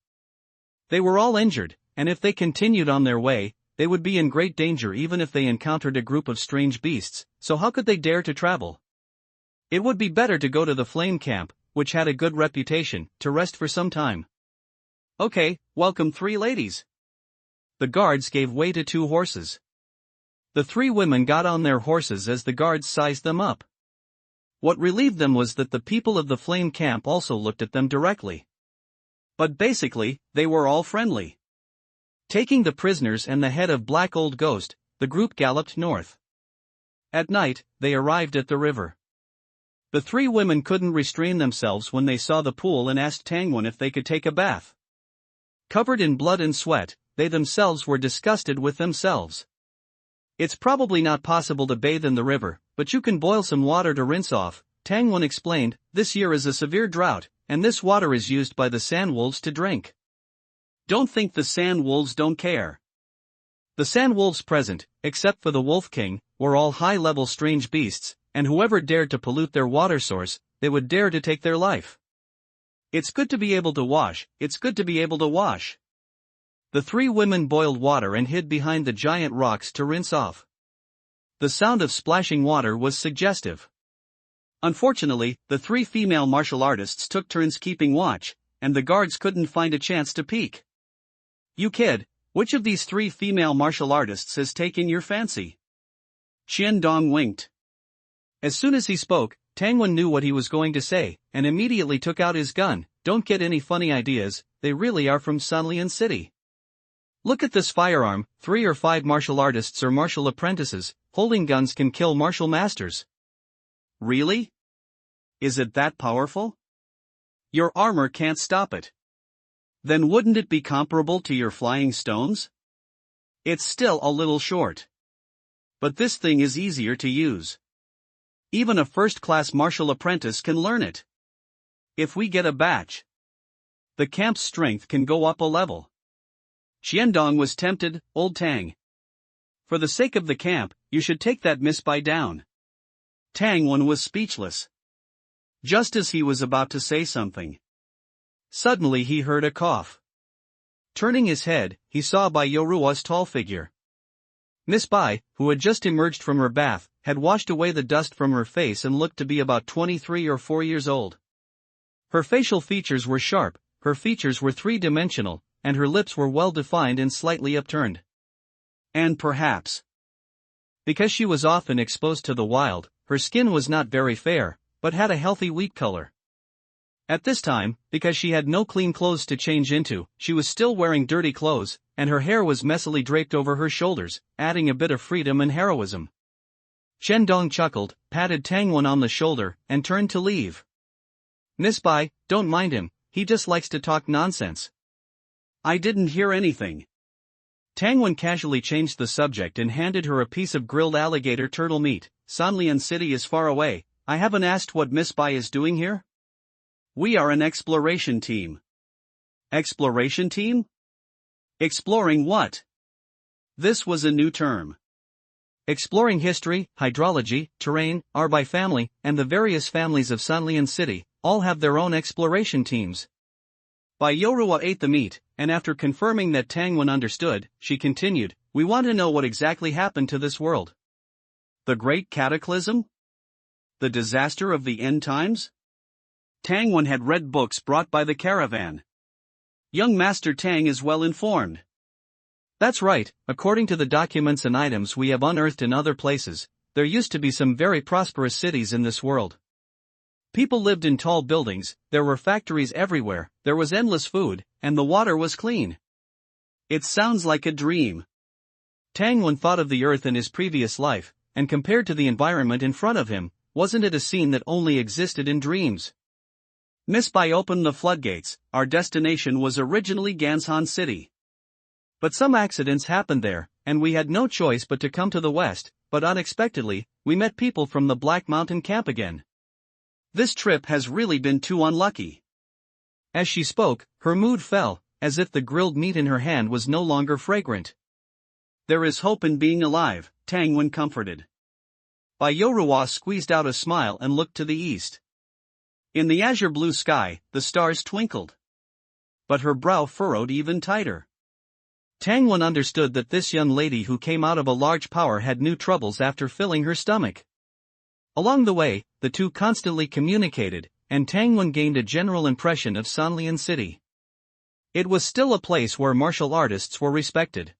S1: They were all injured, and if they continued on their way, they would be in great danger even if they encountered a group of strange beasts, so how could they dare to travel? It would be better to go to the Flame Camp, which had a good reputation, to rest for some time.
S2: Okay, welcome three ladies.
S1: The guards gave way to two horses. The three women got on their horses as the guards sized them up. What relieved them was that the people of the Flame Camp also looked at them directly.
S2: But basically, they were all friendly.
S1: Taking the prisoners and the head of Black Old Ghost, the group galloped north. At night, they arrived at the river. The three women couldn't restrain themselves when they saw the pool and asked Tangwan if they could take a bath. Covered in blood and sweat, they themselves were disgusted with themselves. It's probably not possible to bathe in the river, but you can boil some water to rinse off, Tangwon explained. This year is a severe drought, and this water is used by the sand wolves to drink.
S2: Don't think the sand wolves don't care.
S1: The sand wolves present, except for the Wolf King, were all high-level strange beasts, and whoever dared to pollute their water source, they would dare to take their life.
S2: It's good to be able to wash, it's good to be able to wash.
S1: The three women boiled water and hid behind the giant rocks to rinse off. The sound of splashing water was suggestive.
S2: Unfortunately, the three female martial artists took turns keeping watch, and the guards couldn't find a chance to peek. You kid, which of these three female martial artists has taken your fancy?
S1: Qiandong winked. As soon as he spoke, Tangwon knew what he was going to say, and immediately took out his gun. Don't get any funny ideas, they really are from Sanlian City. Look at this firearm, 3 or 5 martial artists or martial apprentices, holding guns can kill martial masters.
S2: Really? Is it that powerful? Your armor can't stop it. Then wouldn't it be comparable to your flying stones? It's still a little short. But this thing is easier to use. Even a first-class martial apprentice can learn it. If we get a batch, the camp's strength can go up a level. Qiandong was tempted. Old Tang, for the sake of the camp, you should take that misbuy down. Tangwon was speechless. Just as he was about to say something, suddenly he heard a cough. Turning his head, he saw Bai Yorua's tall figure. Miss Bai, who had just emerged from her bath, had washed away the dust from her face and looked to be about 23 or 4 years old. Her facial features were sharp, her features were three-dimensional, and her lips were well-defined and slightly upturned. And perhaps
S1: because she was often exposed to the wild, her skin was not very fair, but had a healthy wheat color. At this time, because she had no clean clothes to change into, she was still wearing dirty clothes, and her hair was messily draped over her shoulders, adding a bit of freedom and heroism. Qiandong chuckled, patted Tangwon on the shoulder, and turned to leave. Miss Bai, don't mind him, he just likes to talk nonsense.
S2: I didn't hear anything.
S1: Tangwon casually changed the subject and handed her a piece of grilled alligator turtle meat. Sanlian City is far away. I haven't asked what Miss Bai is doing here?
S2: We are an exploration team. Exploration team? Exploring what? This was a new term.
S1: Exploring history, hydrology, terrain, our Bai family, and the various families of Sanlian City, all have their own exploration teams. Bai Yorua ate the meat, and after confirming that Tangwon understood, she continued, we want to know what exactly happened to this world.
S2: The Great Cataclysm? The disaster of the end times? Tangwon had read books brought by the caravan. Young Master Tang is well informed.
S1: That's right, according to the documents and items we have unearthed in other places, there used to be some very prosperous cities in this world. People lived in tall buildings, there were factories everywhere, there was endless food, and the water was clean.
S2: It sounds like a dream.
S1: Tangwon thought of the earth in his previous life, and compared to the environment in front of him, wasn't it a scene that only existed in dreams?
S2: Miss Bai opened the floodgates. Our destination was originally Gansan City.
S1: But some accidents happened there, and we had no choice but to come to the west, but unexpectedly, we met people from the Black Mountain camp again.
S2: This trip has really been too unlucky.
S1: As she spoke, her mood fell, as if the grilled meat in her hand was no longer fragrant.
S2: There is hope in being alive, Tangwon comforted.
S1: Bai Yorua squeezed out a smile and looked to the east.
S2: In the azure blue sky, the stars twinkled. But her brow furrowed even tighter.
S1: Tangwon understood that this young lady who came out of a large power had new troubles after filling her stomach. Along the way, the two constantly communicated, and Tangwon gained a general impression of Sanlian City. It was still a place where martial artists were respected.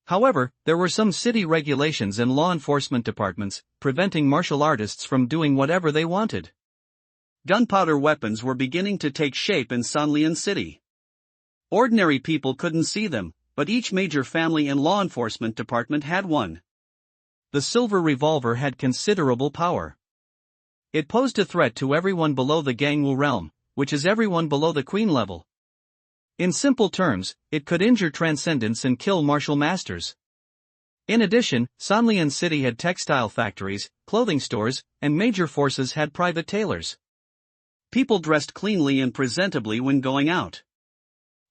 S1: However, there were some city regulations and law enforcement departments, preventing martial artists from doing whatever they wanted.
S2: Gunpowder weapons were beginning to take shape in Sanlian City. Ordinary people couldn't see them, but each major family and law enforcement department had one.
S1: The silver revolver had considerable power. It posed a threat to everyone below the Gangwu realm, which is everyone below the queen level. In simple terms, it could injure transcendence and kill martial masters. In addition, Sanlian City had textile factories, clothing stores, and major forces had private tailors.
S2: People dressed cleanly and presentably when going out.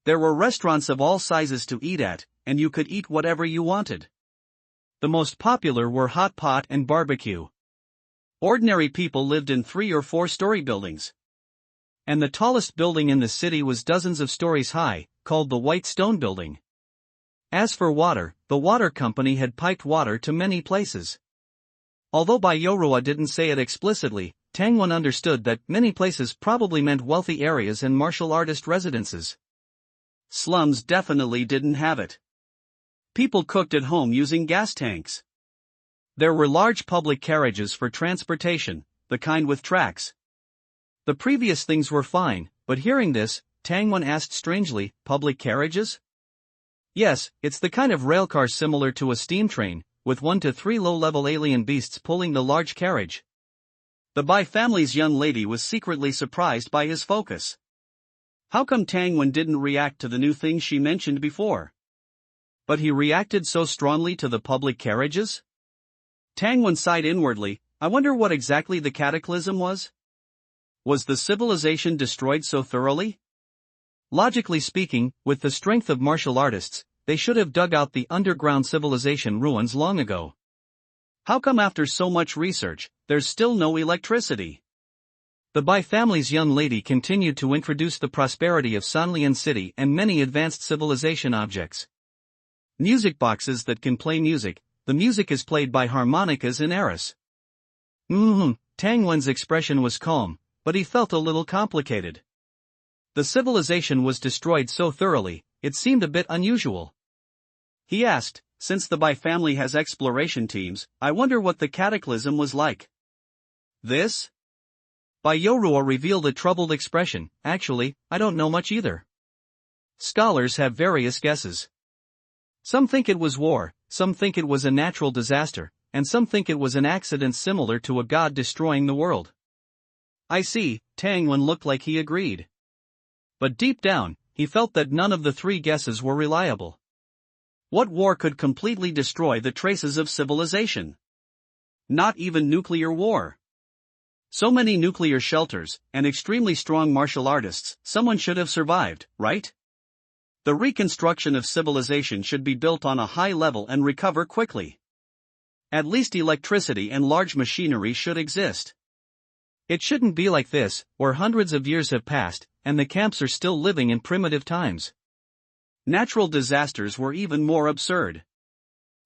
S2: There were restaurants of all sizes to eat at, and you could eat whatever you wanted.
S1: The most popular were hot pot and barbecue.
S2: Ordinary people lived in 3- or 4-story buildings.
S1: And the tallest building in the city was dozens of stories high, called the White Stone Building. As for water, the water company had piped water to many places. Although Baiyorua didn't say it explicitly, Tangwon understood that many places probably meant wealthy areas and martial artist residences.
S2: Slums definitely didn't have it. People cooked at home using gas tanks.
S1: There were large public carriages for transportation, the kind with tracks. The previous things were fine, but hearing this, Tangwon asked strangely, public carriages? Yes, it's the kind of railcar similar to a steam train, with 1 to 3 low-level alien beasts pulling the large carriage.
S2: The Bai family's young lady was secretly surprised by his focus. How come Tangwon didn't react to the new things she mentioned before?
S1: But he reacted so strongly to the public carriages?
S2: Tangwon sighed inwardly. I wonder what exactly the cataclysm was? Was the civilization destroyed so thoroughly?
S1: Logically speaking, with the strength of martial artists, they should have dug out the underground civilization ruins long ago.
S2: How come after so much research, there's still no electricity?
S1: The Bai family's young lady continued to introduce the prosperity of Sanlian City and many advanced civilization objects. Music boxes that can play music, the music is played by harmonicas in Eris. Tangwon's expression was calm, but he felt a little complicated. The civilization was destroyed so thoroughly, it seemed a bit unusual.
S2: He asked, since the Bai family has exploration teams, I wonder what the cataclysm was like.
S1: This? Baiyorua revealed a troubled expression. Actually, I don't know much either. Scholars have various guesses. Some think it was war, some think it was a natural disaster, and some think it was an accident similar to a god destroying the world.
S2: I see, Tangwon looked like he agreed.
S1: But deep down, he felt that none of the 3 guesses were reliable.
S2: What war could completely destroy the traces of civilization? Not even nuclear war. So many nuclear shelters, and extremely strong martial artists, someone should have survived, right? The reconstruction of civilization should be built on a high level and recover quickly. At least electricity and large machinery should exist.
S1: It shouldn't be like this, where hundreds of years have passed, and the camps are still living in primitive times.
S2: Natural disasters were even more absurd.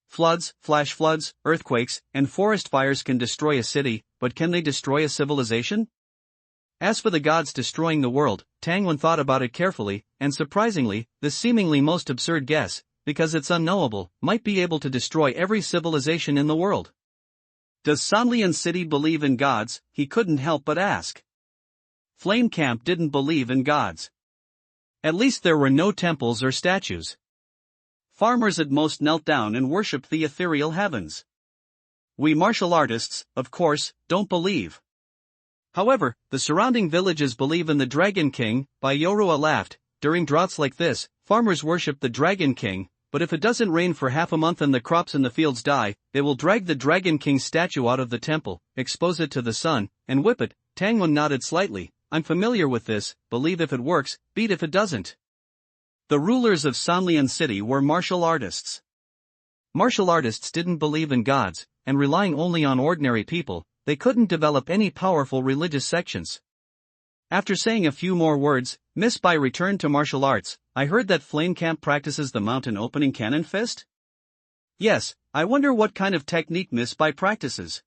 S2: Floods, flash floods, earthquakes, and forest fires can destroy a city, but can they destroy a civilization?
S1: As for the gods destroying the world, Tangwon thought about it carefully, and surprisingly, the seemingly most absurd guess, because it's unknowable, might be able to destroy every civilization in the world.
S2: Does Sanlian City believe in gods? He couldn't help but ask. Flame Camp didn't believe in gods.
S1: At least there were no temples or statues.
S2: Farmers at most knelt down and worshipped the ethereal heavens. We martial artists, of course, don't believe.
S1: However, the surrounding villages believe in the Dragon King. Baiyorua laughed. During droughts like this, farmers worship the Dragon King, but if it doesn't rain for half a month and the crops in the fields die, they will drag the Dragon King's statue out of the temple, expose it to the sun, and whip it. Tangwon nodded slightly. I'm familiar with this, believe if it works, beat if it doesn't.
S2: The rulers of Sanlian City were martial artists.
S1: Martial artists didn't believe in gods, and relying only on ordinary people, they couldn't develop any powerful religious sections. After saying a few more words, Miss Bai returned to martial arts. I heard that Flame Camp practices the mountain opening cannon fist?
S2: Yes, I wonder what kind of technique Miss Bai practices.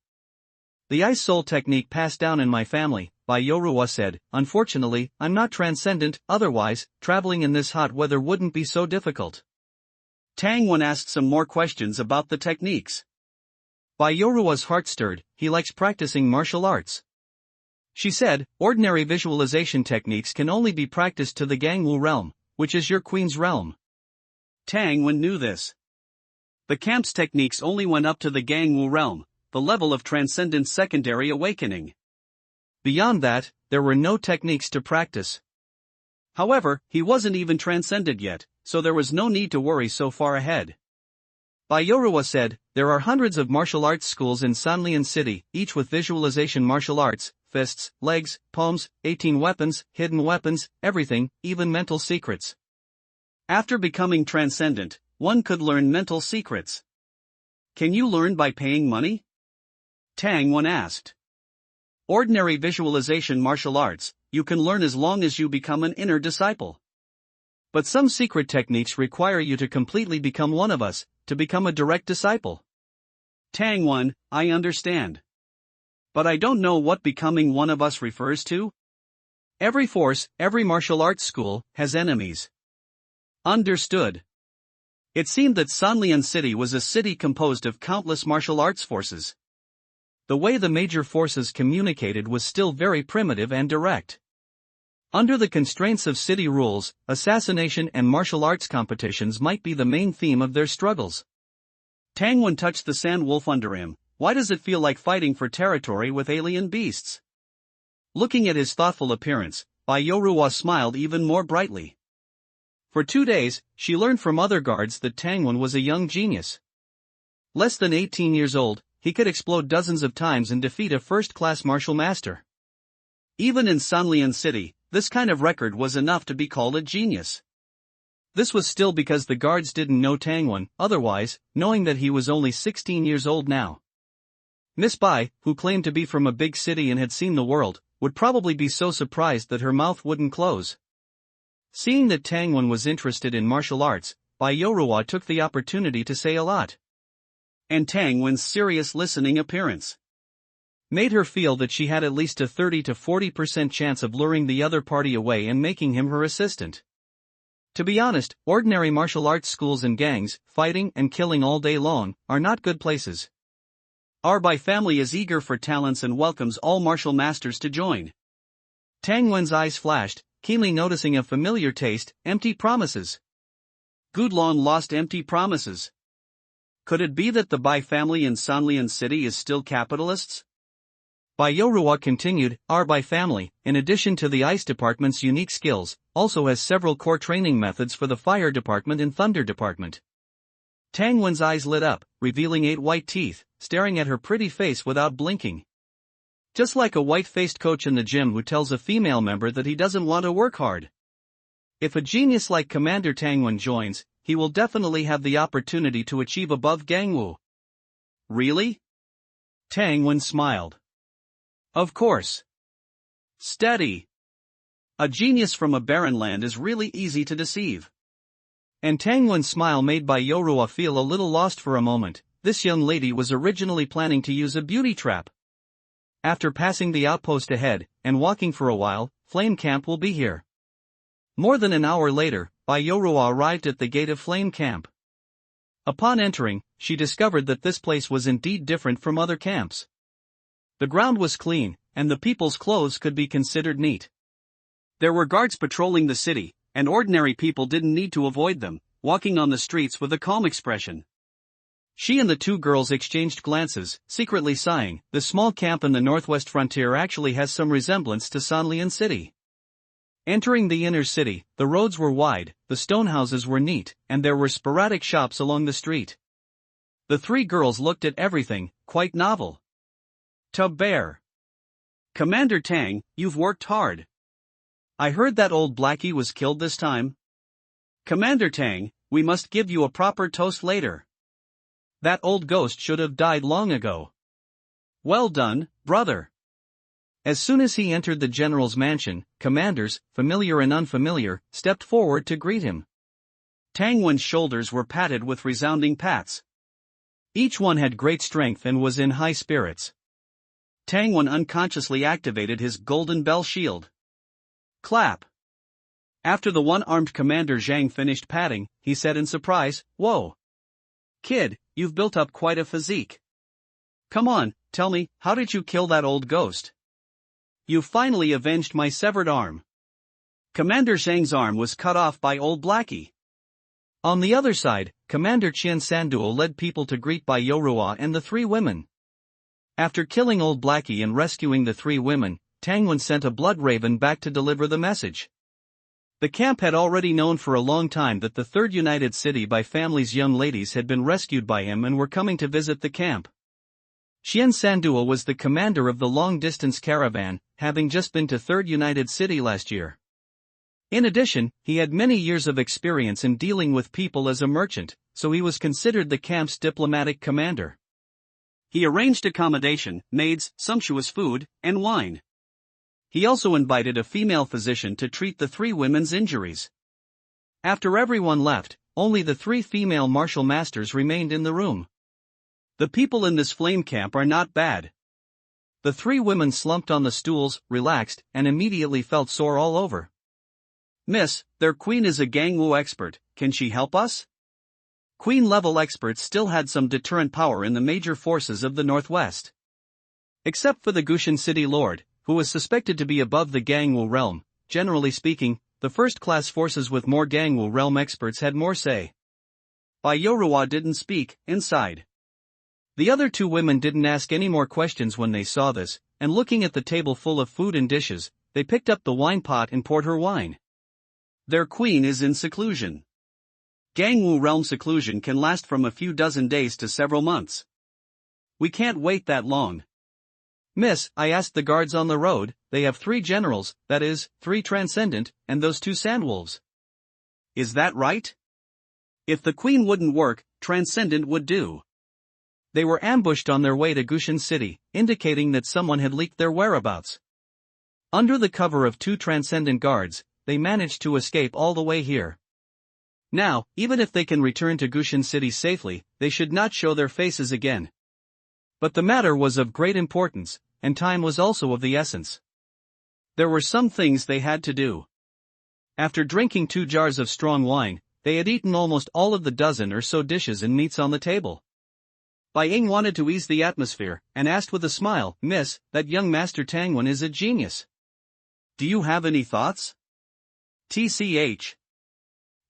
S1: The ice soul technique passed down in my family, Baiyorua said. Unfortunately, I'm not transcendent, otherwise, traveling in this hot weather wouldn't be so difficult.
S2: Tangwon asked some more questions about the techniques.
S1: Bayorua's heart stirred. He likes practicing martial arts. She said, ordinary visualization techniques can only be practiced to the Gangwu realm, which is your queen's realm.
S2: Tangwon knew this. The camp's techniques only went up to the Gangwu realm, the level of transcendent secondary awakening.
S1: Beyond that, there were no techniques to practice.
S2: However, he wasn't even transcended yet, so there was no need to worry so far ahead. Baiyorua said, "There are hundreds of martial arts schools in Sanlian City, each with visualization martial arts, fists, legs, palms, 18 weapons, hidden weapons, everything, even mental secrets." After becoming transcendent, one could learn mental secrets. Can you learn by paying money? Tang Wen asked. Ordinary visualization martial arts, you can learn as long as you become an inner disciple. But some secret techniques require you to completely become one of us, to become a direct disciple. Tang Wen, I understand. But I don't know what becoming one of us refers to. Every force, every martial arts school, has enemies. Understood. It seemed that Sanlian City was a city composed of countless martial arts forces. The way the major forces communicated was still very primitive and direct. Under the constraints of city rules, assassination and martial arts competitions might be the main theme of their struggles. Tang Wen touched the sand wolf under him. Why does it feel like fighting for territory with alien beasts? Looking at his thoughtful appearance, Baiyorua smiled even more brightly. For 2 days, she learned from other guards that Tang Wen was a young genius. Less than 18 years old, he could explode dozens of times and defeat a first-class martial master. Even in Sanlian City, this kind of record was enough to be called a genius. This was still because the guards didn't know Tang Wen, otherwise, knowing that he was only 16 years old now. Miss Bai, who claimed to be from a big city and had seen the world, would probably be so surprised that her mouth wouldn't close. Seeing that Tang Wen was interested in martial arts, Baiyorua took the opportunity to say a lot. And Tang Wen's serious listening appearance made her feel that she had at least a 30 to 40% chance of luring the other party away and making him her assistant. To be honest, ordinary martial arts schools and gangs, fighting and killing all day long, are not good places. Our Bai family is eager for talents and welcomes all martial masters to join. Tang Wen's eyes flashed, keenly noticing a familiar taste: empty promises. Gudlong lost empty promises. Could it be that the Bai family in Sanlian City is still capitalists? Baiyorua continued, our Bai family, in addition to the ice department's unique skills, also has several core training methods for the fire department and thunder department. Tang Wen's eyes lit up, revealing 8 white teeth, staring at her pretty face without blinking. Just like a white-faced coach in the gym who tells a female member that he doesn't want to work hard. If a genius like Commander Tang Wen joins, he will definitely have the opportunity to achieve above Gangwu. Really? Tang Wen smiled. Of course. Steady. A genius from a barren land is really easy to deceive. And Tang Wen's smile made Baiyorua feel a little lost for a moment. This young lady was originally planning to use a beauty trap. After passing the outpost ahead, and walking for a while, Flame Camp will be here. More than an hour later, Baiyorua arrived at the gate of Flame Camp. Upon entering, she discovered that this place was indeed different from other camps. The ground was clean, and the people's clothes could be considered neat. There were guards patrolling the city, and ordinary people didn't need to avoid them, walking on the streets with a calm expression. She and the 2 girls exchanged glances, secretly sighing. The small camp in the northwest frontier actually has some resemblance to Sanlian City. Entering the inner city, the roads were wide, the stone houses were neat, and there were sporadic shops along the street. The 3 girls looked at everything, quite novel. Tub Bear. Commander Tang, you've worked hard. I heard that old Blackie was killed this time. Commander Tang, we must give you a proper toast later. That old ghost should have died long ago. Well done, brother. As soon as he entered the general's mansion, commanders, familiar and unfamiliar, stepped forward to greet him. Tang Wen's shoulders were patted with resounding pats. Each one had great strength and was in high spirits. Tang Wen unconsciously activated his golden bell shield. Clap. After the one-armed Commander Zhang finished patting, he said in surprise, "Whoa. Kid, you've built up quite a physique. Come on, tell me, how did you kill that old ghost? You finally avenged my severed arm." Commander Zhang's arm was cut off by old Blackie. On the other side, Commander Qian Sanduo led people to greet Baiyorua and the 3 women. After killing old Blackie and rescuing the 3 women, Tang Wen sent a blood raven back to deliver the message.
S1: The camp had already known for a long time that the Third United City by Family's young ladies had been rescued by him and were coming to visit the camp. Xian Sandua was the commander of the long-distance caravan, having just been to Third United City last year. In addition, he had many years of experience in dealing with people as a merchant, so he was considered the camp's diplomatic commander.
S2: He arranged accommodation, maids, sumptuous food, and wine. He also invited a female physician to treat the three women's injuries. After everyone left, only the three female martial masters remained in the room. The people in this flame camp are not bad. The three women slumped on the stools, relaxed, and immediately felt sore all over.
S1: Miss, their queen is a Gangwu expert, can she help us? Queen-level experts still had some deterrent power in the major forces of the Northwest. Except for the Gushan City Lord, who was suspected to be above the Gangwu realm. Generally speaking, the first-class forces with more Gangwu realm experts had more say.
S2: Bai Yoruwa didn't speak, inside.
S1: The other two women didn't ask any more questions when they saw this, and looking at the table full of food and dishes, they picked up the wine pot and poured her wine.
S2: Their queen is in seclusion. Gangwu realm seclusion can last from a few dozen days to several months. We can't wait that long.
S1: Miss, I asked the guards on the road, they have 3 generals, that is, 3 transcendent, and those 2 sandwolves.
S2: Is that right? If the queen wouldn't work, transcendent would do.
S1: They were ambushed on their way to Gushan City, indicating that someone had leaked their whereabouts. Under the cover of 2 transcendent guards, they managed to escape all the way here. Now, even if they can return to Gushan City safely, they should not show their faces again. But the matter was of great importance, and time was also of the essence. There were some things they had to do. After drinking 2 jars of strong wine, they had eaten almost all of the dozen or so dishes and meats on the table. Bai Ying wanted to ease the atmosphere, and asked with a smile, Miss, that young Master Tangwen is a genius.
S2: Do you have any thoughts?
S1: TCH.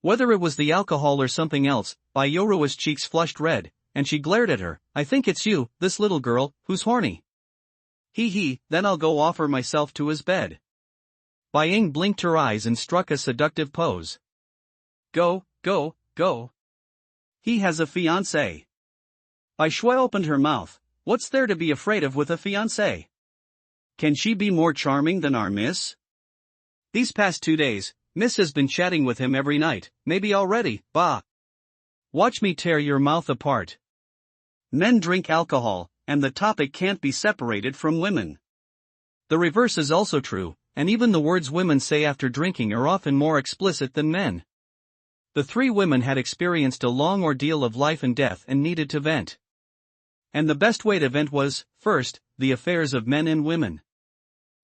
S1: Whether it was the alcohol or something else, Bai Yorua's cheeks flushed red, and she glared at her. I think it's you, this little girl, who's horny.
S2: He, then I'll go offer myself to his bed.
S1: Bai Ying blinked her eyes and struck a seductive pose.
S2: Go. He has a fiancée. Bai Shui opened her mouth. What's there to be afraid of with a fiancée? Can she be more charming than our Miss?
S1: These past 2 days, Miss has been chatting with him every night, maybe already, bah. Watch me tear your mouth apart.
S2: Men drink alcohol, and the topic can't be separated from women.
S1: The reverse is also true, and even the words women say after drinking are often more explicit than men. The 3 women had experienced a long ordeal of life and death and needed to vent. And the best way to vent was, first, the affairs of men and women.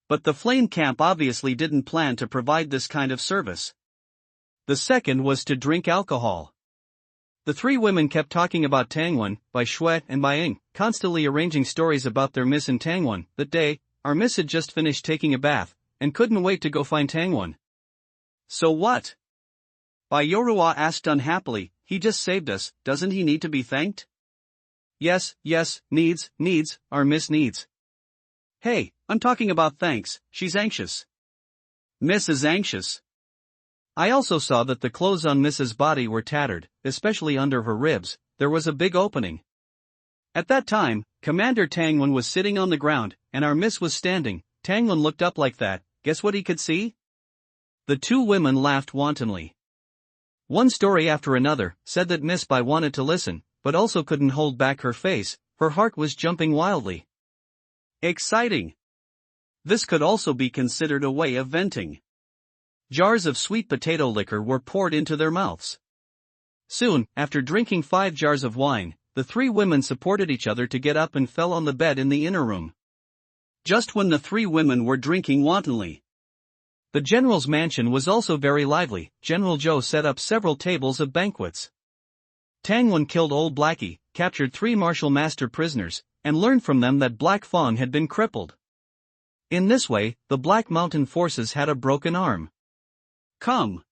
S1: But the flame camp obviously didn't plan to provide this kind of service. The second was to drink alcohol. The 3 women kept talking about Tangwen, Bai Shui, and Bai Ying, constantly arranging stories about their Miss and Tangwen. That day, our Miss had just finished taking a bath, and couldn't wait to go find Tangwen.
S2: So what? Bai Yoruwa asked unhappily, he just saved us, doesn't he need to be thanked?
S1: Yes, needs, our Miss needs.
S2: Hey, I'm talking about thanks, she's anxious. Miss is anxious.
S1: I also saw that the clothes on Mrs. body were tattered, especially under her ribs. There was a big opening. At that time, Commander Tangwen was sitting on the ground, and our Miss was standing. Tangwen looked up like that, guess what he could see? The 2 women laughed wantonly. One story after another said that Miss Bai wanted to listen, but also couldn't hold back her face, her heart was jumping wildly.
S2: Exciting! This could also be considered a way of venting.
S1: Jars of sweet potato liquor were poured into their mouths. Soon, after drinking 5 jars of wine, the 3 women supported each other to get up and fell on the bed in the inner room.
S2: Just when the 3 women were drinking wantonly.
S1: The general's mansion was also very lively. General Zhou set up several tables of banquets. Tangwen killed Old Blackie, captured 3 martial master prisoners, and learned from them that Black Fong had been crippled. In this way, the Black Mountain forces had a broken arm.
S2: Come.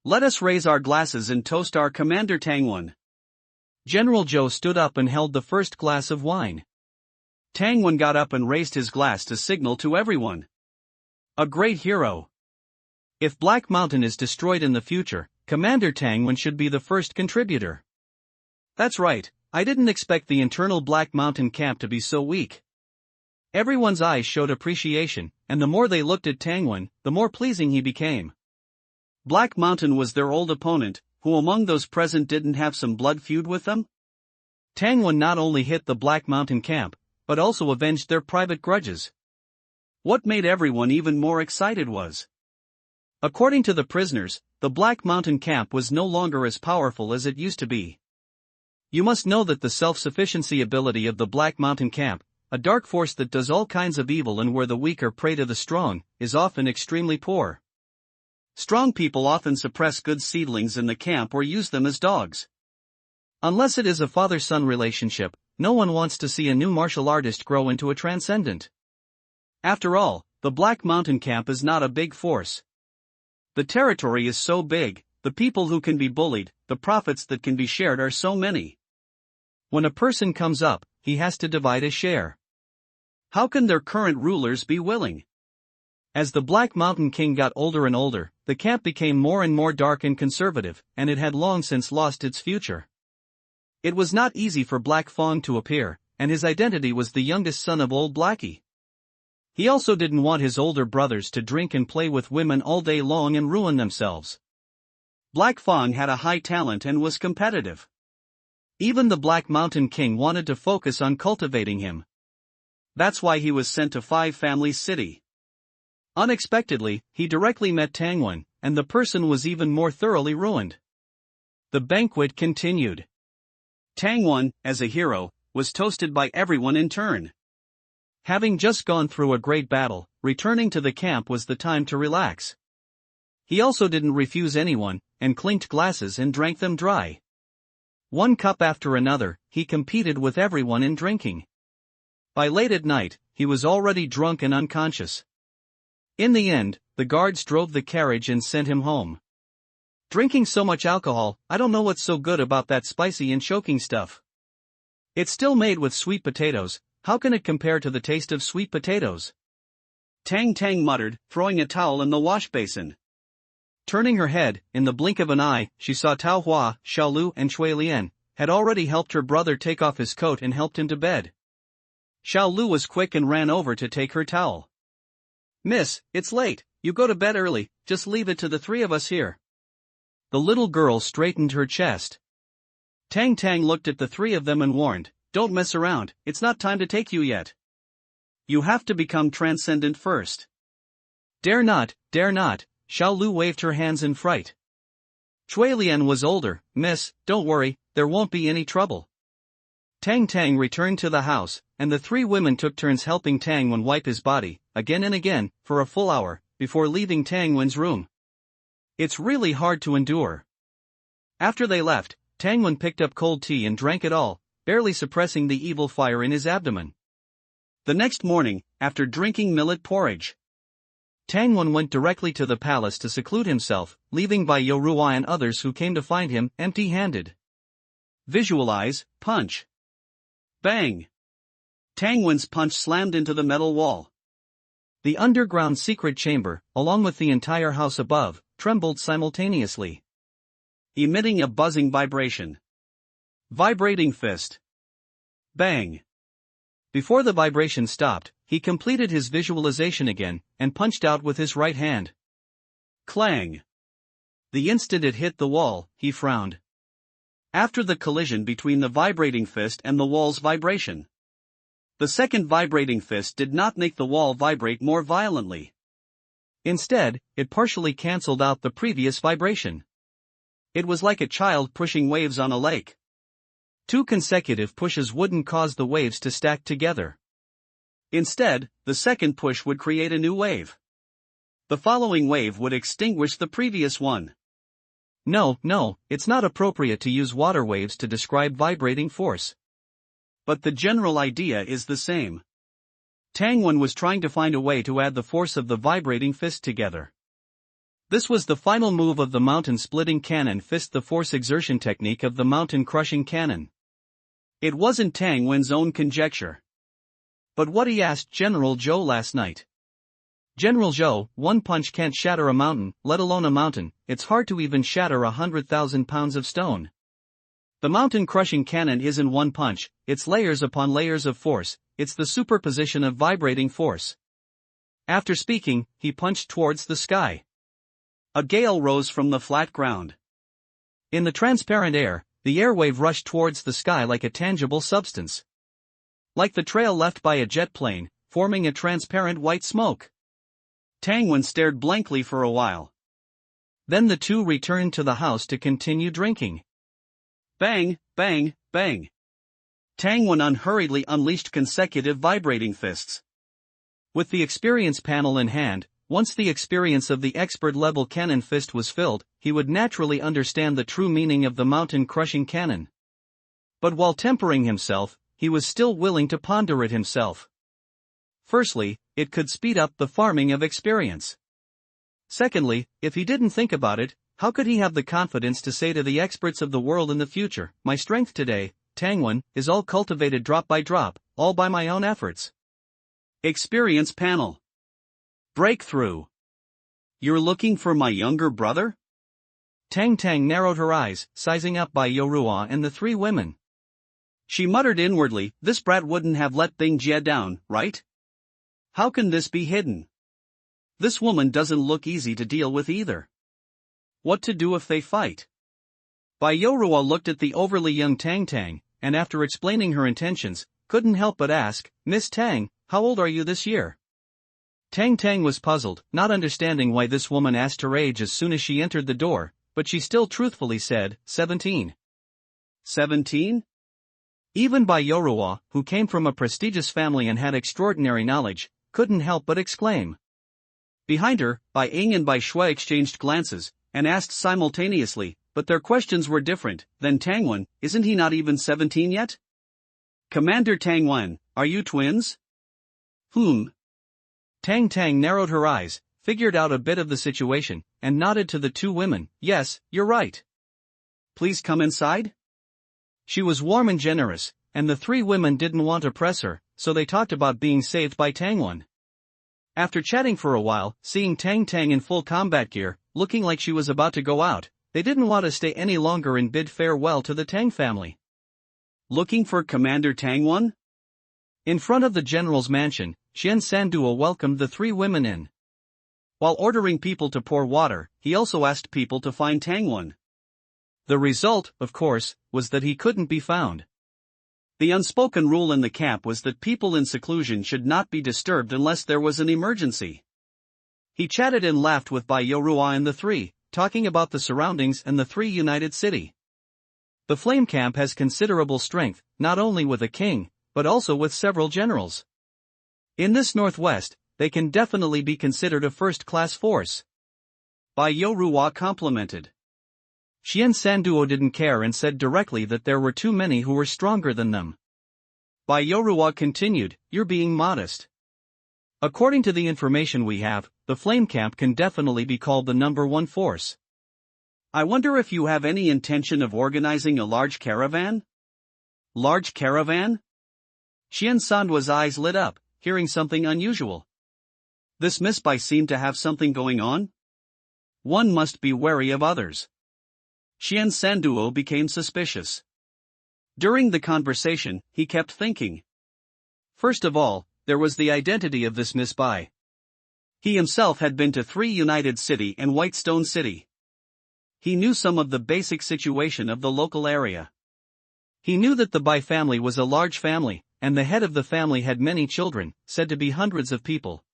S2: Let us raise our glasses and toast our Commander Tangwen.
S1: General Zhou stood up and held the first glass of wine.
S2: Tangwen got up and raised his glass to signal to everyone. A great hero.
S1: If Black Mountain is destroyed in the future, Commander Tang Wen should be the first contributor.
S2: That's right, I didn't expect the internal Black Mountain camp to be so weak.
S1: Everyone's eyes showed appreciation, and the more they looked at Tang Wen, the more pleasing he became.
S2: Black Mountain was their old opponent, who among those present didn't have some blood feud with them?
S1: Tang Wen not only hit the Black Mountain camp, but also avenged their private grudges.
S2: What made everyone even more excited was,
S1: according to the prisoners, the Black Mountain camp was no longer as powerful as it used to be. You must know that the self-sufficiency ability of the Black Mountain camp, a dark force that does all kinds of evil and where the weak are prey to the strong, is often extremely poor.
S2: Strong people often suppress good seedlings in the camp or use them as dogs.
S1: Unless it is a father-son relationship, no one wants to see a new martial artist grow into a transcendent.
S2: After all, the Black Mountain camp is not a big force. The territory is so big, the people who can be bullied, the profits that can be shared are so many.
S1: When a person comes up, he has to divide his share.
S2: How can their current rulers be willing?
S1: As the Black Mountain King got older and older, the camp became more and more dark and conservative, and it had long since lost its future. It was not easy for Black Fong to appear, and his identity was the youngest son of Old Blackie. He also didn't want his older brothers to drink and play with women all day long and ruin themselves.
S2: Black Fong had a high talent and was competitive.
S1: Even the Black Mountain King wanted to focus on cultivating him.
S2: That's why he was sent to Five Families City.
S1: Unexpectedly, he directly met Tang Wen, and the person was even more thoroughly ruined. The banquet continued.
S2: Tang Wen, as a hero, was toasted by everyone in turn.
S1: Having just gone through a great battle, returning to the camp was the time to relax. He also didn't refuse anyone, and clinked glasses and drank them dry. One cup after another, he competed with everyone in drinking. By late at night, he was already drunk and unconscious. In the end, the guards drove the carriage and sent him home. Drinking so much alcohol, I don't know what's so good about that spicy and choking stuff. It's still made with sweet potatoes, how can it compare to the taste of sweet potatoes?
S2: Tang Tang muttered, throwing a towel in the wash basin.
S1: Turning her head, in the blink of an eye, she saw Tao Hua, Xiao Lu and Chui Lian had already helped her brother take off his coat and helped him to bed. Xiao Lu was quick and ran over to take her towel.
S2: "Miss, it's late, you go to bed early, just leave it to the three of us here."
S1: The little girl straightened her chest.
S2: Tang Tang looked at the three of them and warned, "Don't mess around, it's not time to take you yet. You have to become transcendent first."
S1: Dare not, dare not, Xiao Lu waved her hands in fright. Chui Lian was older, "Miss, don't worry, there won't be any trouble." Tang Tang returned to the house, and the three women took turns helping Tang Wen wipe his body, again and again, for a full hour, before leaving Tang Wen's room. It's really hard to endure. After they left, Tang Wen picked up cold tea and drank it all, barely suppressing the evil fire in his abdomen.
S2: The next morning, after drinking millet porridge,
S1: Tang Wen went directly to the palace to seclude himself, leaving Bai Yorua and others who came to find him empty-handed.
S2: Visualize, punch. Bang! Tang Wen's punch slammed into the metal wall.
S1: The underground secret chamber, along with the entire house above, trembled simultaneously,
S2: emitting a buzzing vibration. Vibrating fist. Bang!
S1: Before the vibration stopped, he completed his visualization again, and punched out with his right hand.
S2: Clang!
S1: The instant it hit the wall, he frowned.
S2: After the collision between the vibrating fist and the wall's vibration, the second vibrating fist did not make the wall vibrate more violently.
S1: Instead, it partially cancelled out the previous vibration. It was like a child pushing waves on a lake. 2 consecutive pushes wouldn't cause the waves to stack together.
S2: Instead, the second push would create a new wave. The following wave would extinguish the previous one.
S1: No, it's not appropriate to use water waves to describe vibrating force.
S2: But the general idea is the same. Tang Wen was trying to find a way to add the force of the vibrating fist together.
S1: This was the final move of the mountain-splitting cannon fist, the force exertion technique of the mountain-crushing cannon.
S2: It wasn't Tang Wen's own conjecture,
S1: but what he asked General Zhou last night. General Zhou, one punch can't shatter a mountain, let alone a mountain. It's hard to even shatter 100,000 pounds of stone. The mountain-crushing cannon isn't one punch, it's layers upon layers of force, it's the superposition of vibrating force. After speaking, he punched towards the sky.
S2: A gale rose from the flat ground.
S1: In the transparent air, the airwave rushed towards the sky like a tangible substance. Like the trail left by a jet plane, forming a transparent white smoke.
S2: Tang Wen stared blankly for a while.
S1: Then the two returned to the house to continue drinking.
S2: Bang, bang, bang. Tang Wen unhurriedly unleashed consecutive vibrating fists.
S1: With the experience panel in hand, once the experience of the expert-level cannon fist was filled, he would naturally understand the true meaning of the mountain-crushing cannon. But while tempering himself, he was still willing to ponder it himself. Firstly, it could speed up the farming of experience. Secondly, if he didn't think about it, how could he have the confidence to say to the experts of the world in the future, my strength today, Tang Wen, is all cultivated drop by drop, all by my own efforts.
S2: Experience panel. Breakthrough. You're looking for my younger brother?
S1: Tang narrowed her eyes, sizing up Bai Yorua and the three women.
S2: She muttered inwardly, this brat wouldn't have let Bing Jie down, right? How can this be hidden? This woman doesn't look easy to deal with either. What to do if they fight? Bai Yorua looked at the overly young Tang, and after explaining her intentions, couldn't help but ask, Miss Tang, how old are you this year? Tang was puzzled, not understanding why this woman asked her age as soon as she entered the door, but she still truthfully said, 17. 17? Even Bai Yorua, who came from a prestigious family and had extraordinary knowledge, couldn't help but exclaim. Behind her, Bai Ying and Bai Shui exchanged glances, and asked simultaneously, but their questions were different. Then Tang Wen, isn't he not even 17 yet? Commander Tang Wen, are you twins?
S1: Tang narrowed her eyes, figured out a bit of the situation, and nodded to the two women, yes, you're right.
S2: Please come inside?
S1: She was warm and generous, and the three women didn't want to press her, so they talked about being saved by Tang Wen. After chatting for a while, seeing Tang in full combat gear, looking like she was about to go out, they didn't want to stay any longer and bid farewell to the Tang family.
S2: Looking for Commander Tang Wen?
S1: In front of the general's mansion, Xian Sanduo welcomed the three women in.
S2: While ordering people to pour water, he also asked people to find Tang Wen.
S1: The result, of course, was that he couldn't be found.
S2: The unspoken rule in the camp was that people in seclusion should not be disturbed unless there was an emergency. He chatted and laughed with Bai Yorua and the three, talking about the surroundings and the three united city. The flame camp has considerable strength, not only with a king, but also with several generals. In this northwest, they can definitely be considered a first-class force. Bai Yorua complimented.
S1: Xian Sanduo didn't care and said directly that there were too many who were stronger than them.
S2: Bai Yorua continued, you're being modest.
S1: According to the information we have, the flame camp can definitely be called the number one force.
S2: I wonder if you have any intention of organizing a large caravan? Large caravan? Xian Sanduo's eyes lit up, hearing something unusual. This Miss Bai seemed to have something going on? One must be wary of others. Xian Sanduo became suspicious. During the conversation, he kept thinking. First of all, there was the identity of this Miss Bai. He himself had been to 3 United City and Whitestone City. He knew some of the basic situation of the local area. He knew that the Bai family was a large family, and the head of the family had many children, said to be hundreds of people.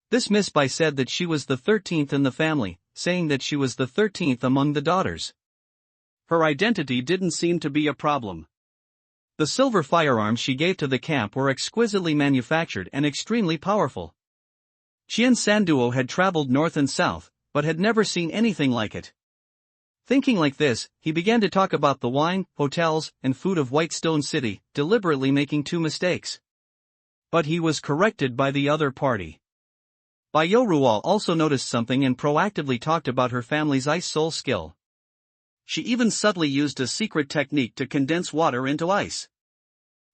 S2: This Miss Bai said that she was the 13th in the family, saying that she was the 13th among the daughters. Her identity didn't seem to be a problem. The silver firearms she gave to the camp were exquisitely manufactured and extremely powerful. Xian Sanduo had traveled north and south, but had never seen anything like it. Thinking like this, he began to talk about the wine, hotels, and food of Whitestone City, deliberately making 2 mistakes. But he was corrected by the other party. Bai Yorua also noticed something and proactively talked about her family's ice soul skill. She even subtly used a secret technique to condense water into ice.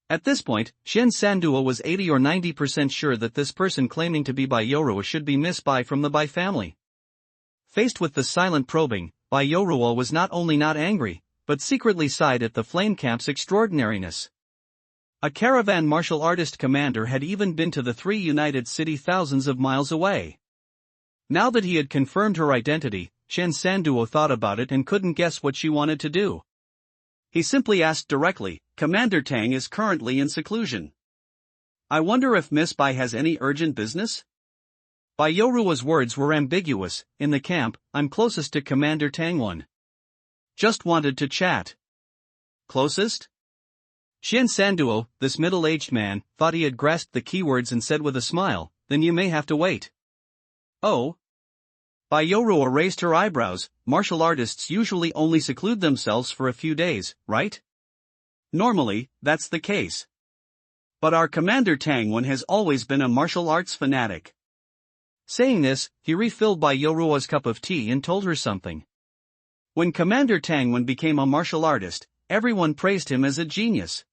S1: At this point, Shin Sanduo was 80 or 90% sure that this person claiming to be Bai Yoruo should be Miss Bai from the Bai family. Faced with the silent probing, Bai Yoruo was not only not angry, but secretly sighed at the flame camp's extraordinariness. A caravan martial artist commander had even been to the three united city thousands of miles away. Now that he had confirmed her identity, Shin Sanduo thought about it and couldn't guess what she wanted to do. He simply asked directly, "Commander Tang is currently in seclusion. I wonder if Miss Bai has any urgent business?" Bai Yoruo's words were ambiguous. "In the camp, I'm closest to Commander Tang. Just wanted to chat." Closest? Shin Sanduo, this middle-aged man, thought he had grasped the keywords and said with a smile, "Then you may have to wait." "Oh?" Bai Yoruo raised her eyebrows. "Martial artists usually only seclude themselves for a few days, right?" "Normally, that's the case. But our Commander Tang has always been a martial arts fanatic." Saying this, he refilled Bai Yoruo's cup of tea and told her something. When Commander Tang became a martial artist, everyone praised him as a genius.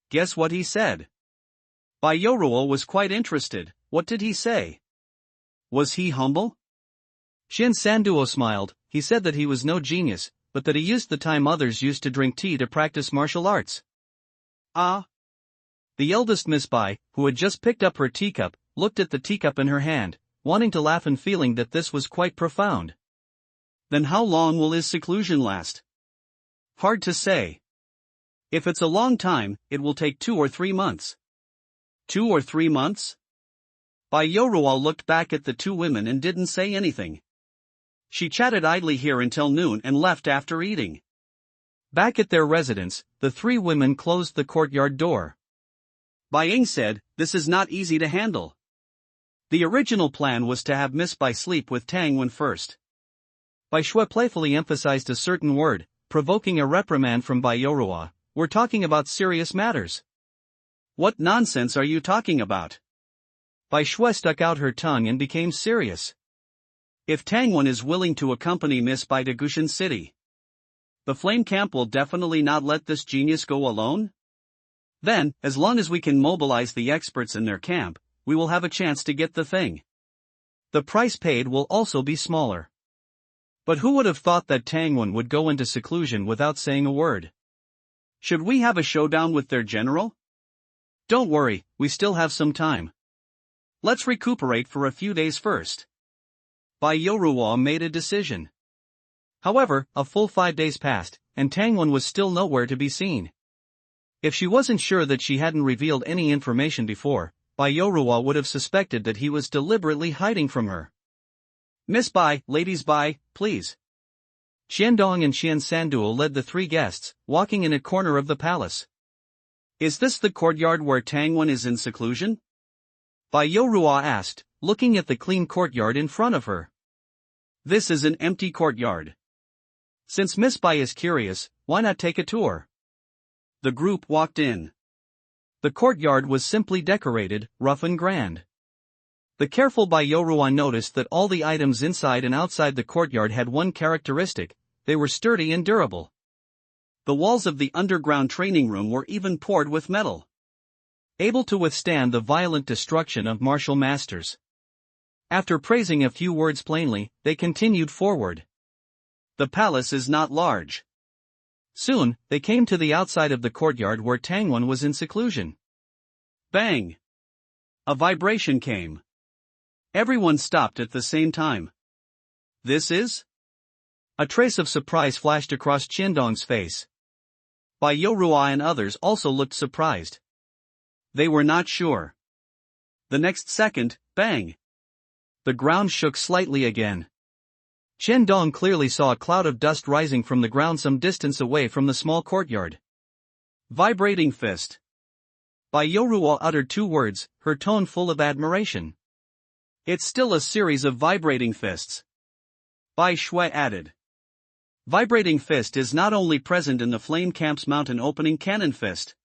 S1: Guess what he said? Bai Yoruo was quite interested. What did he say? Was he humble? Shin Sanduo smiled. He said that he was no genius, but that he used the time others used to drink tea to practice martial arts. Ah? The eldest Miss Bai, who had just picked up her teacup, looked at the teacup in her hand, wanting to laugh and feeling that this was quite profound. Then how long will his seclusion last? Hard to say. If it's a long time, it will take 2 or 3 months. 2 or 3 months? Bai Yoruo looked back at the two women and didn't say anything. She chatted idly here until noon and left after eating. Back at their residence, the three women closed the courtyard door. Bai Ying said, "This is not easy to handle." The original plan was to have Miss Bai sleep with Tang first. Bai Shui playfully emphasized a certain word, provoking a reprimand from Bai Yoruo. "We're talking about serious matters." "What nonsense are you talking about?" Bai Shui stuck out her tongue and became serious. "If Tang is willing to accompany Miss Bai to Gushan City, the flame camp will definitely not let this genius go alone? Then, as long as we can mobilize the experts in their camp, we will have a chance to get the thing. The price paid will also be smaller." But who would have thought that Tang would go into seclusion without saying a word? Should we have a showdown with their general? Don't worry, we still have some time. Let's recuperate for a few days first. Bai Yoruo made a decision. However, a full 5 days passed, and Tang was still nowhere to be seen. If she wasn't sure that she hadn't revealed any information before, Bai Yoruo would have suspected that he was deliberately hiding from her. "Miss Bai, ladies Bai, please." Xiandong and Shin Sanduo led the three guests, walking in a corner of the palace. "Is this the courtyard where Tang is in seclusion?" Bai Yoruo asked, looking at the clean courtyard in front of her. "This is an empty courtyard. Since Miss Bai is curious, why not take a tour?" The group walked in. The courtyard was simply decorated, rough and grand. The careful Bai Yoruo noticed that all the items inside and outside the courtyard had one characteristic: they were sturdy and durable. The walls of the underground training room were even poured with metal, able to withstand the violent destruction of martial masters. After praising a few words plainly, they continued forward. The palace is not large. Soon, they came to the outside of the courtyard where Tang was in seclusion. Bang! A vibration came. Everyone stopped at the same time. "This is?" A trace of surprise flashed across Qindong's face. Bai Yoruo and others also looked surprised. They were not sure. The next second, bang! The ground shook slightly again. Qindong clearly saw a cloud of dust rising from the ground some distance away from the small courtyard. Vibrating fist. Bai Yoruo uttered 2 words, her tone full of admiration. "It's still a series of vibrating fists." Bai Shui added. Vibrating fist is not only present in the Flame Camp's mountain opening cannon fist.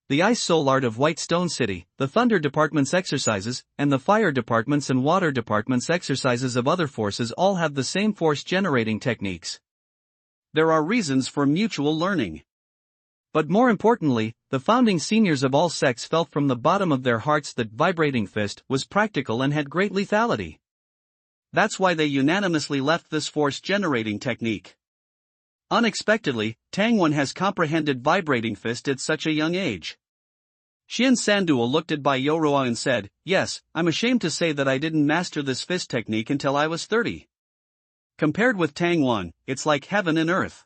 S1: The Ice Soul Art of White Stone City, the Thunder Department's exercises, and the Fire Department's and Water Department's exercises of other forces all have the same force-generating techniques. There are reasons for mutual learning. But more importantly, the founding seniors of all sects felt from the bottom of their hearts that vibrating fist was practical and had great lethality.
S2: That's why they unanimously left this force-generating technique. Unexpectedly, Tangwon has comprehended vibrating fist at such a young age. Xian Sanduo looked at Bai Yorua and said, "Yes, I'm ashamed to say that I didn't master this fist technique until I was 30. Compared with Tangwon, it's like heaven and earth."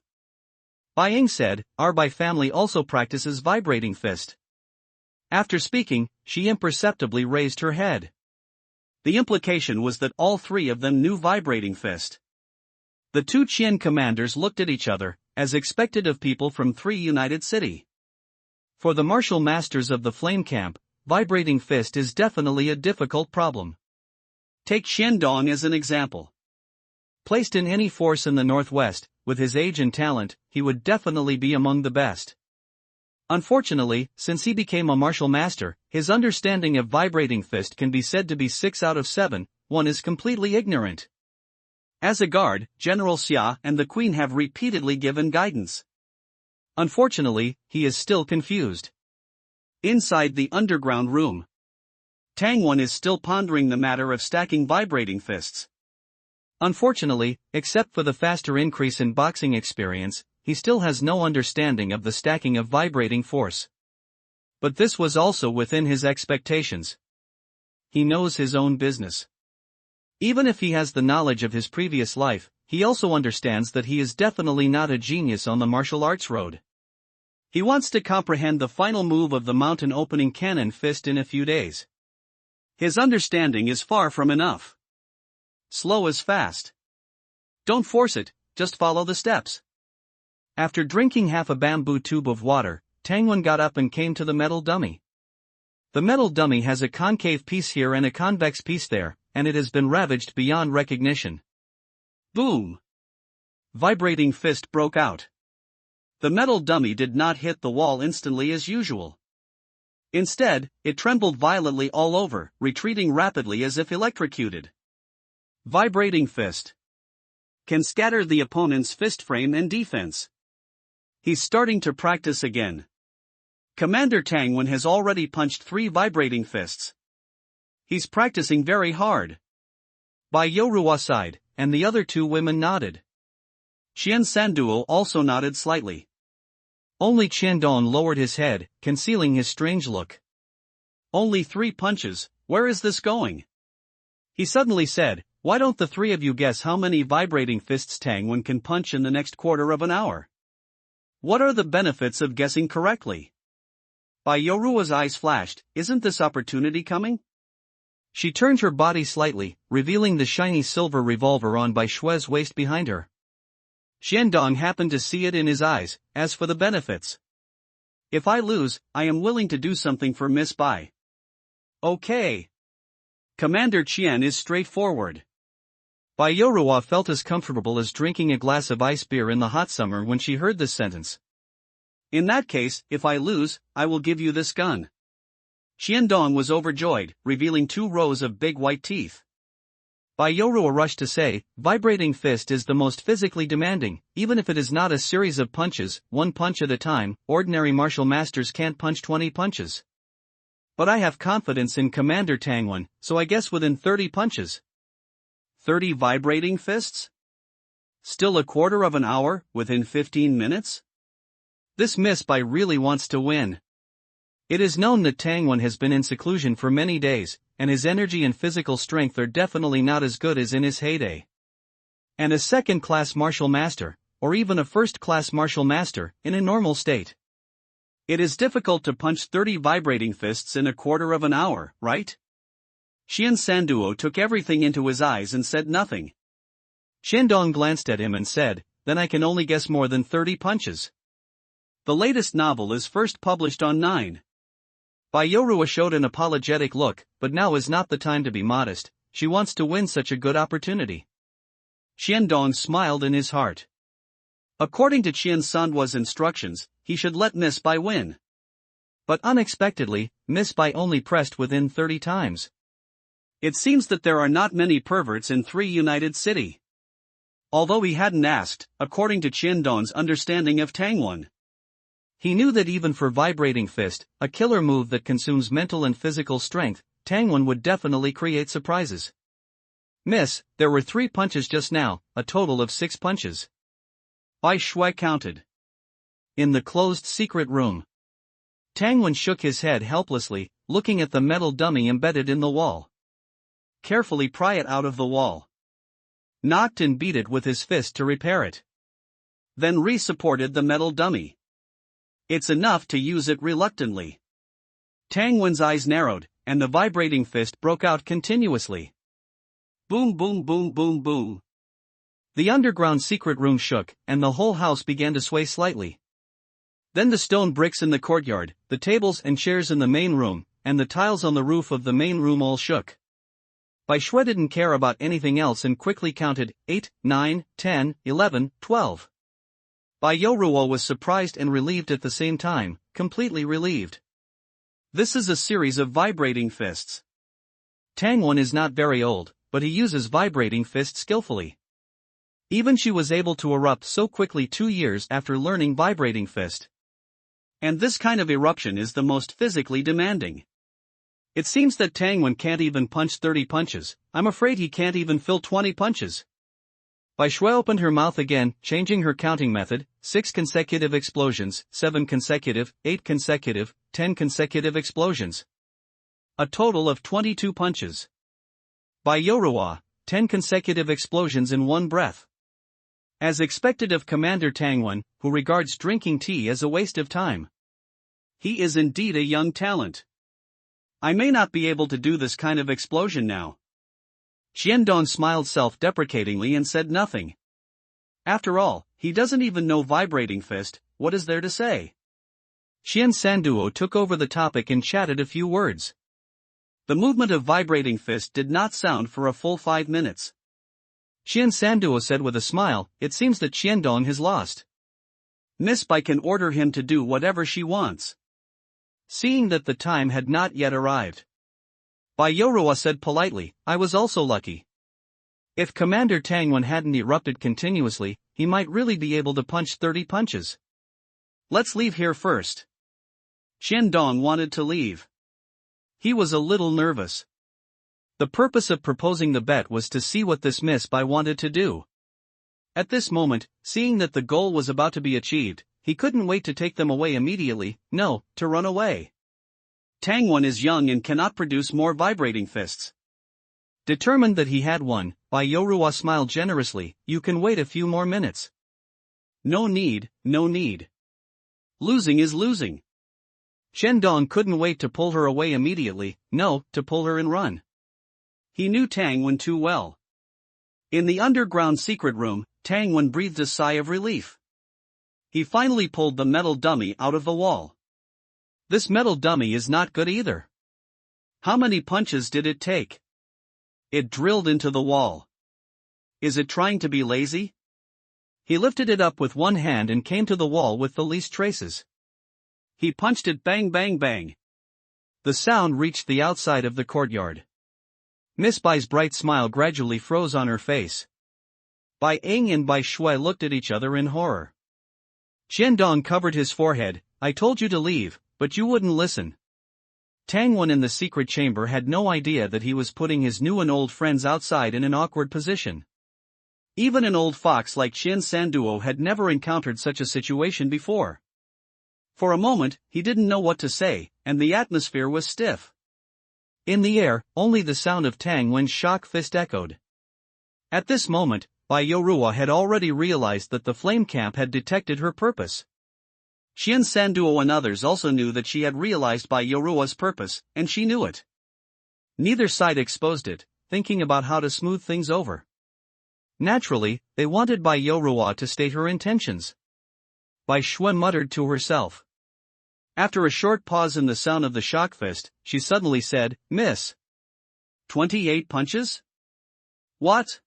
S1: Bai Ying said, "Our Bai family also practices vibrating fist." After speaking, she imperceptibly raised her head.
S2: The implication was that all three of them knew vibrating fist. The two Qian commanders looked at each other, as expected of people from three united cities.
S1: For the martial masters of the Flame Camp, vibrating fist is definitely a difficult problem.
S2: Take Xiandong as an example.
S1: Placed in any force in the Northwest, with his age and talent, he would definitely be among the best. Unfortunately, since he became a martial master, his understanding of vibrating fist can be said to be 6 out of 7, one is completely ignorant.
S2: As a guard, General Xia and the Queen have repeatedly given guidance.
S1: Unfortunately, he is still confused.
S2: Inside the underground room, Tangwon is still pondering the matter of stacking vibrating fists.
S1: Unfortunately, except for the faster increase in boxing experience, he still has no understanding of the stacking of vibrating force. But this was also within his expectations. He knows his own business. Even if he has the knowledge of his previous life, he also understands that he is definitely not a genius on the martial arts road.
S2: He wants to comprehend the final move of the mountain opening cannon fist in a few days. His understanding is far from enough. Slow is fast. Don't force it, just follow the steps.
S1: After drinking half a bamboo tube of water, Tangwon got up and came to the metal dummy. The metal dummy has a concave piece here and a convex piece there, and it has been ravaged beyond recognition.
S2: Boom! Vibrating fist broke out. The metal dummy did not hit the wall instantly as usual. Instead, it trembled violently all over, retreating rapidly as if electrocuted. Vibrating fist can scatter the opponent's fist frame and defense. He's starting to practice again. Commander Tangwon has already punched 3 vibrating fists. He's practicing very hard.
S1: Bai Yorua sighed, and the other 2 women nodded.
S2: Xian Sanduo also nodded slightly.
S1: Only Qiandong lowered his head, concealing his strange look.
S2: Only 3 punches, where is this going? He suddenly said, "Why don't the 3 of you guess how many vibrating fists Tangwon can punch in the next quarter of an hour? What are the benefits of guessing correctly?" Bai Yorua's eyes flashed, "Isn't this opportunity coming?"
S1: She turned her body slightly, revealing the shiny silver revolver on Bai Shui's waist behind her.
S2: Xiandong happened to see it in his eyes. "As for the benefits, if I lose, I am willing to do something for Miss Bai." "Okay." Commander Qian is straightforward.
S1: Bai Yorua felt as comfortable as drinking a glass of ice beer in the hot summer when she heard this sentence.
S2: "In that case, if I lose, I will give you this gun." Xiandong was overjoyed, revealing 2 rows of big white teeth.
S1: Bai Yorua rushed to say, "Vibrating fist is the most physically demanding, even if it is not a series of punches, 1 punch at a time. Ordinary martial masters can't punch 20 punches. But I have confidence in Commander Tangwon, so I guess within 30 punches.
S2: 30 vibrating fists? Still a quarter of an hour, within 15 minutes?
S1: This Miss Bai really wants to win. It is known that Tangwon has been in seclusion for many days, and his energy and physical strength are definitely not as good as in his heyday. And a second-class martial master, or even a first-class martial master, in a normal state.
S2: It is difficult to punch 30 vibrating fists in a quarter of an hour, right? Xian Sanduo took everything into his eyes and said nothing.
S1: Qiandong glanced at him and said, "Then I can only guess more than 30 punches."
S2: The latest novel is first published on 9.
S1: Bai Yorua showed an apologetic look, but now is not the time to be modest. She wants to win such a good opportunity.
S2: Qiandong smiled in his heart. According to Qian Sanduo's instructions, he should let Miss Bai win.
S1: But unexpectedly, Miss Bai only pressed within 30 times.
S2: It seems that there are not many perverts in 3 united cities. Although he hadn't asked, according to Qiandong's understanding of Tangwon,
S1: He knew that even for Vibrating Fist, a killer move that consumes mental and physical strength, Tangwon would definitely create surprises. Miss, there were 3 punches just now, a total of 6 punches.
S2: Bai Shui counted.
S1: In the closed secret room. Tangwon shook his head helplessly, looking at the metal dummy embedded in the wall.
S2: Carefully pry it out of the wall. Knocked and beat it with his fist to repair it. Then re-supported the metal dummy. It's enough to use it reluctantly. Tangwon's eyes narrowed, and the vibrating fist broke out continuously. Boom boom boom boom boom.
S1: The underground secret room shook, and the whole house began to sway slightly. Then the stone bricks in the courtyard, the tables and chairs in the main room, and the tiles on the roof of the main room all shook. Bai Shui didn't care about anything else and quickly counted 8, 9, 10, 11, 12. Bai Yoruo was surprised and relieved at the same time, completely relieved.
S2: This is a series of vibrating fists.
S1: Tangwon is not very old, but he uses vibrating fists skillfully. Even she was able to erupt so quickly 2 years after learning vibrating fist.
S2: And this kind of eruption is the most physically demanding. It seems that Tangwon can't even punch 30 punches, I'm afraid he can't even fill 20 punches. Bai Shui opened her mouth again, changing her counting method, 6 consecutive explosions, 7 consecutive, 8 consecutive, 10 consecutive explosions. A total of 22 punches. Bai Yoruo, 10 consecutive explosions in one breath. As expected of Commander Tangwon, who regards drinking tea as a waste of time. He is indeed a young talent. I may not be able to do this kind of explosion now. Xiandong smiled self-deprecatingly and said nothing. After all, he doesn't even know vibrating fist, what is there to say?
S1: Xian Sanduo took over the topic and chatted a few words.
S2: The movement of vibrating fist did not sound for a full 5 minutes.
S1: Xian Sanduo said with a smile, it seems that Xiandong has lost.
S2: Miss Bai can order him to do whatever she wants.
S1: Seeing that the time had not yet arrived, Bai Yoruo said politely, I was also lucky. If Commander Tangwon hadn't erupted continuously, he might really be able to punch 30 punches.
S2: Let's leave here first. Xiandong wanted to leave. He was a little nervous.
S1: The purpose of proposing the bet was to see what this Miss Bai wanted to do. At this moment, seeing that the goal was about to be achieved, he couldn't wait to take them away immediately, no, to run away.
S2: Tangwon is young and cannot produce more vibrating fists.
S1: Determined that he had one, Bai Yoruo smiled generously, you can wait a few more minutes.
S2: No need, no need. Losing is losing.
S1: Xiandong couldn't wait to pull her away immediately, no, to pull her and run.
S2: He knew Tangwon too well. In the underground secret room, Tangwon breathed a sigh of relief. He finally pulled the metal dummy out of the wall.
S1: This metal dummy is not good either.
S2: How many punches did it take? It drilled into the wall. Is it trying to be lazy?
S1: He lifted it up with one hand and came to the wall with the least traces.
S2: He punched it bang bang bang.
S1: The sound reached the outside of the courtyard. Miss Bai's bright smile gradually froze on her face. Bai Ying and Bai Shui looked at each other in horror. Xiandong covered his forehead, I told you to leave, but you wouldn't listen. Tangwon in the secret chamber had no idea that he was putting his new and old friends outside in an awkward position. Even an old fox like Xian Sanduo had never encountered such a situation before. For a moment, he didn't know what to say, and the atmosphere was stiff. In the air, only the sound of Tangwon's shock fist echoed. At this moment, Bai Yoruo had already realized that the flame camp had detected her purpose. Xian Sanduo and others also knew that she had realized Bai Yoruo's purpose, and she knew it. Neither side exposed it, thinking about how to smooth things over. Naturally, they wanted Bai Yoruo to state her intentions. Bai Shui muttered to herself. After a short pause in the sound of the shock fist, she suddenly said, Miss.
S2: 28 punches? What?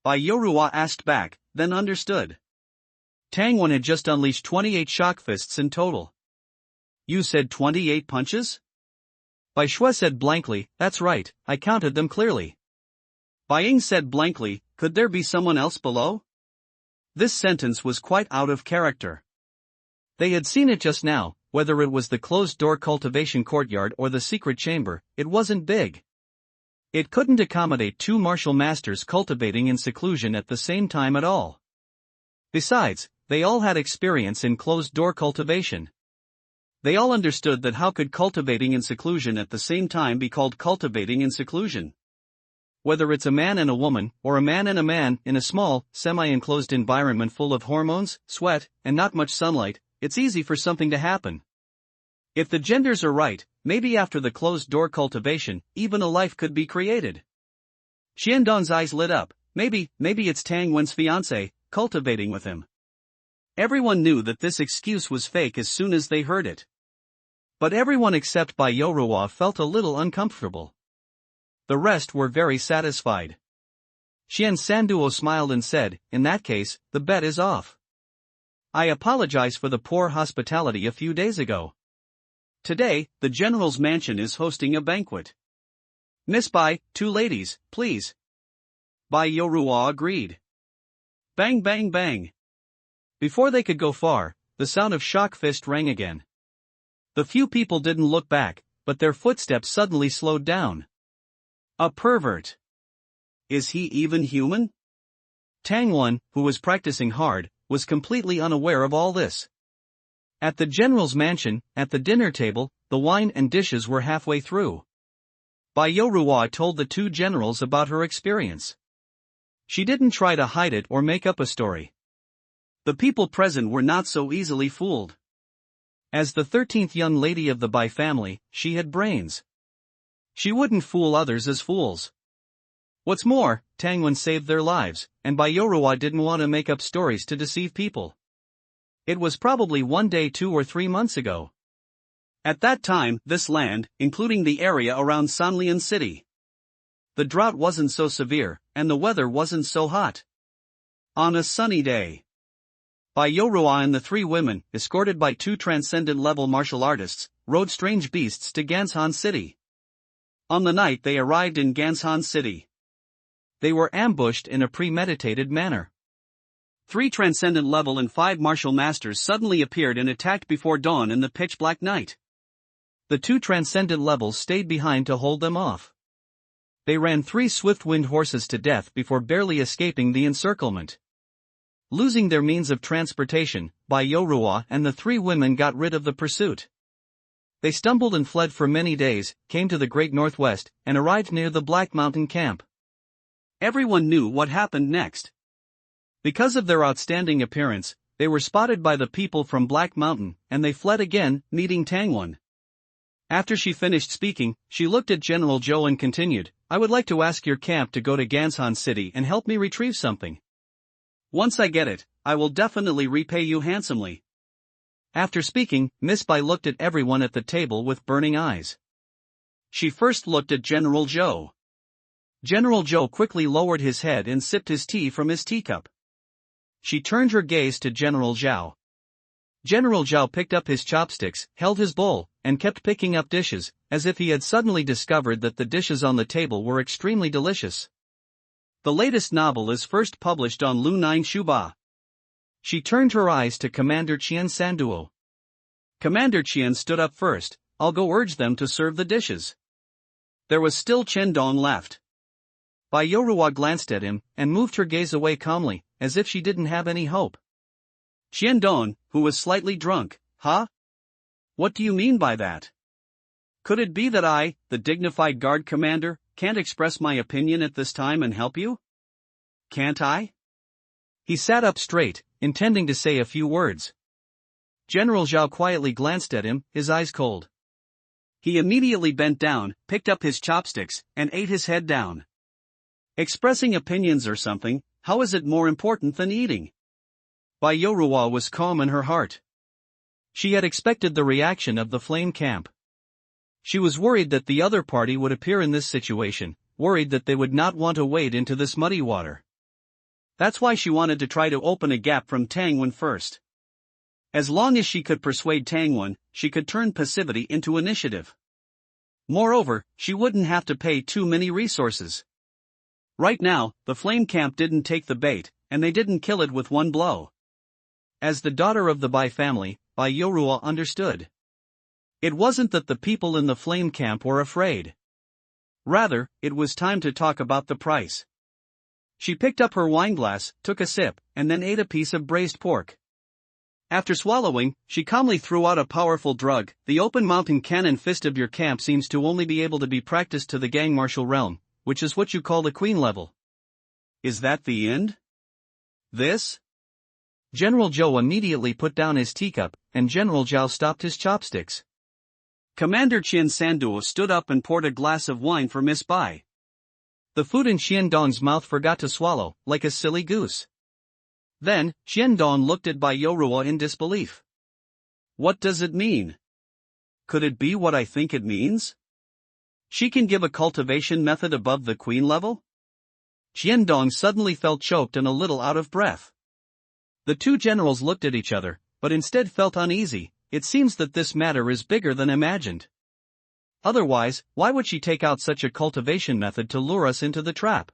S2: Bai Yoruo asked back, then understood.
S1: Tangwon had just unleashed 28 shock fists in total.
S2: You said 28 punches?
S1: Bai Shui said blankly, that's right, I counted them clearly.
S2: Bai Ying said blankly, could there be someone else below? This sentence was quite out of character.
S1: They had seen it just now, whether it was the closed-door cultivation courtyard or the secret chamber, it wasn't big. It couldn't accommodate two martial masters cultivating in seclusion at the same time at all. Besides, they all had experience in closed-door cultivation. They all understood that how could cultivating in seclusion at the same time be called cultivating in seclusion? Whether it's a man and a woman, or a man and a man, in a small, semi-enclosed environment full of hormones, sweat, and not much sunlight, it's easy for something to happen. If the genders are right, maybe after the closed-door cultivation, even a life could be created. Xiandong's eyes lit up. Maybe it's Tang Wen's fiancé, cultivating with him. Everyone knew that this excuse was fake as soon as they heard it. But everyone except Bai Yoruwa felt a little uncomfortable. The rest were very satisfied. Xian Sanduo smiled and said, "In that case, the bet is off. I apologize for the poor hospitality a few days ago. Today, the general's mansion is hosting a banquet. Miss Bai, 2 ladies, please." Bai Yoruwa agreed. Bang bang bang. Before they could go far, the sound of shock fist rang again. The few people didn't look back, but their footsteps suddenly slowed down. A pervert. Is he even human? Tang Wen, who was practicing hard, was completely unaware of all this. At the general's mansion, at the dinner table, the wine and dishes were halfway through. Bai Yoruwa told the 2 generals about her experience. She didn't try to hide it or make up a story. The people present were not so easily fooled. As the 13th young lady of the Bai family, she had brains. She wouldn't fool others as fools. What's more, Tang Wen saved their lives, and Bai Yoruwa didn't want to make up stories to deceive people. It was probably one day 2 or 3 months ago. At that time, this land, including the area around Sanlian City, the drought wasn't so severe, and the weather wasn't so hot. On a sunny day, Bai Yoruwa and the 3 women, escorted by 2 transcendent-level martial artists, rode strange beasts to Gansan City. On the night they arrived in Gansan City, they were ambushed in a premeditated manner. 3 transcendent level and 5 martial masters suddenly appeared and attacked before dawn in the pitch-black night. The 2 transcendent levels stayed behind to hold them off. They ran 3 swift-winged horses to death before barely escaping the encirclement. Losing their means of transportation, Bai Yoruwa and the 3 women got rid of the pursuit. They stumbled and fled for many days, came to the Great Northwest, and arrived near the Black Mountain camp. Everyone knew what happened next. Because of their outstanding appearance, they were spotted by the people from Black Mountain, and they fled again, meeting Tang Wen. After she finished speaking, she looked at General Zhou and continued, "I would like to ask your camp to go to Gansan City and help me retrieve something. Once I get it, I will definitely repay you handsomely." After speaking, Miss Bai looked at everyone at the table with burning eyes. She first looked at General Zhou. General Zhou quickly lowered his head and sipped his tea from his teacup. She turned her gaze to General Zhao. General Zhao picked up his chopsticks, held his bowl, and kept picking up dishes, as if he had suddenly discovered that the dishes on the table were extremely delicious. The latest novel is first published on Lunine Shuba. She turned her eyes to Commander Qian Sanduo. Commander Qian stood up first. "I'll go urge them to serve the dishes." There was still Chen Dong left. Bai Yoruwa glanced at him, and moved her gaze away calmly, as if she didn't have any hope. Qian Dong, who was slightly drunk, "Huh? What do you mean by that? Could it be that I, the dignified guard commander, can't express my opinion at this time and help you? Can't I?" He sat up straight, intending to say a few words. General Zhao quietly glanced at him, his eyes cold. He immediately bent down, picked up his chopsticks, and ate his head down. Expressing opinions or something, how is it more important than eating? Bai Yoruwa was calm in her heart. She had expected the reaction of the flame camp. She was worried that the other party would appear in this situation, worried that they would not want to wade into this muddy water. That's why she wanted to try to open a gap from Tang Wen first. As long as she could persuade Tang Wen, she could turn passivity into initiative. Moreover, she wouldn't have to pay too many resources. Right now, the flame camp didn't take the bait, and they didn't kill it with one blow. As the daughter of the Bai family,
S2: Bai Yorua understood. It wasn't that the people in the flame camp were afraid. Rather, it was time to talk about the price. She picked up her wineglass, took a sip, and then ate a piece of braised pork. After swallowing, she calmly threw out a powerful drug. The open mountain cannon fist of your camp seems to only be able to be practiced to the gang martial realm, which is what you call the queen level. Is that the end? This?
S1: General Zhou immediately put down his teacup, and General Zhao stopped his chopsticks.
S2: Commander Qian Sanduo stood up and poured a glass of wine for Miss Bai.
S1: The food in Xiandong's mouth forgot to swallow, like a silly goose. Then, Xiandong looked at Bai Yorua in disbelief.
S2: What does it mean? Could it be what I think it means? She can give a cultivation method above the queen level?
S1: Xiandong suddenly felt choked and a little out of breath. The two generals looked at each other, but instead felt uneasy. It seems that this matter is bigger than imagined. Otherwise, why would she take out such a cultivation method to lure us into the trap?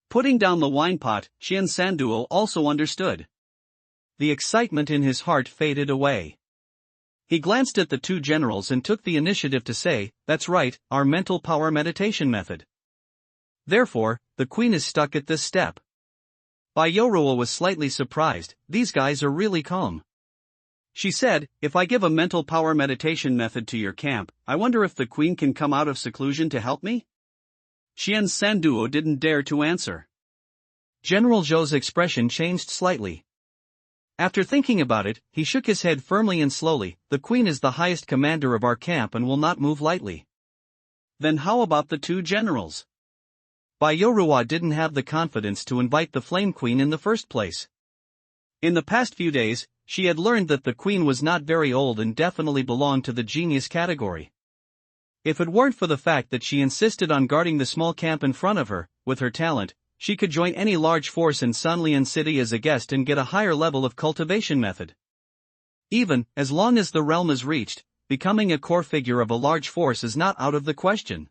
S2: Putting down the wine pot, Qian Sanduo also understood.
S1: The excitement in his heart faded away. He glanced at the two generals and took the initiative to say, "That's right, our mental power meditation method. Therefore, the queen is stuck at this step." Bai Yorua was slightly surprised. These guys are really calm. She said, "If I give a mental power meditation method to your camp, I wonder if the queen can come out of seclusion to help me?" Qian Sanduo didn't dare to answer. General Zhou's expression changed slightly. After thinking about it, he shook his head firmly and slowly. "The queen is the highest commander of our camp and will not move lightly."
S2: Then how about the two generals?
S1: Bai Yorua didn't have the confidence to invite the Flame Queen in the first place. In the past few days, she had learned that the queen was not very old and definitely belonged to the genius category. If it weren't for the fact that she insisted on guarding the small camp in front of her, with her talent, she could join any large force in Sanlian City as a guest and get a higher level of cultivation method. Even, as long as the realm is reached, becoming a core figure of a large force is not out of the question.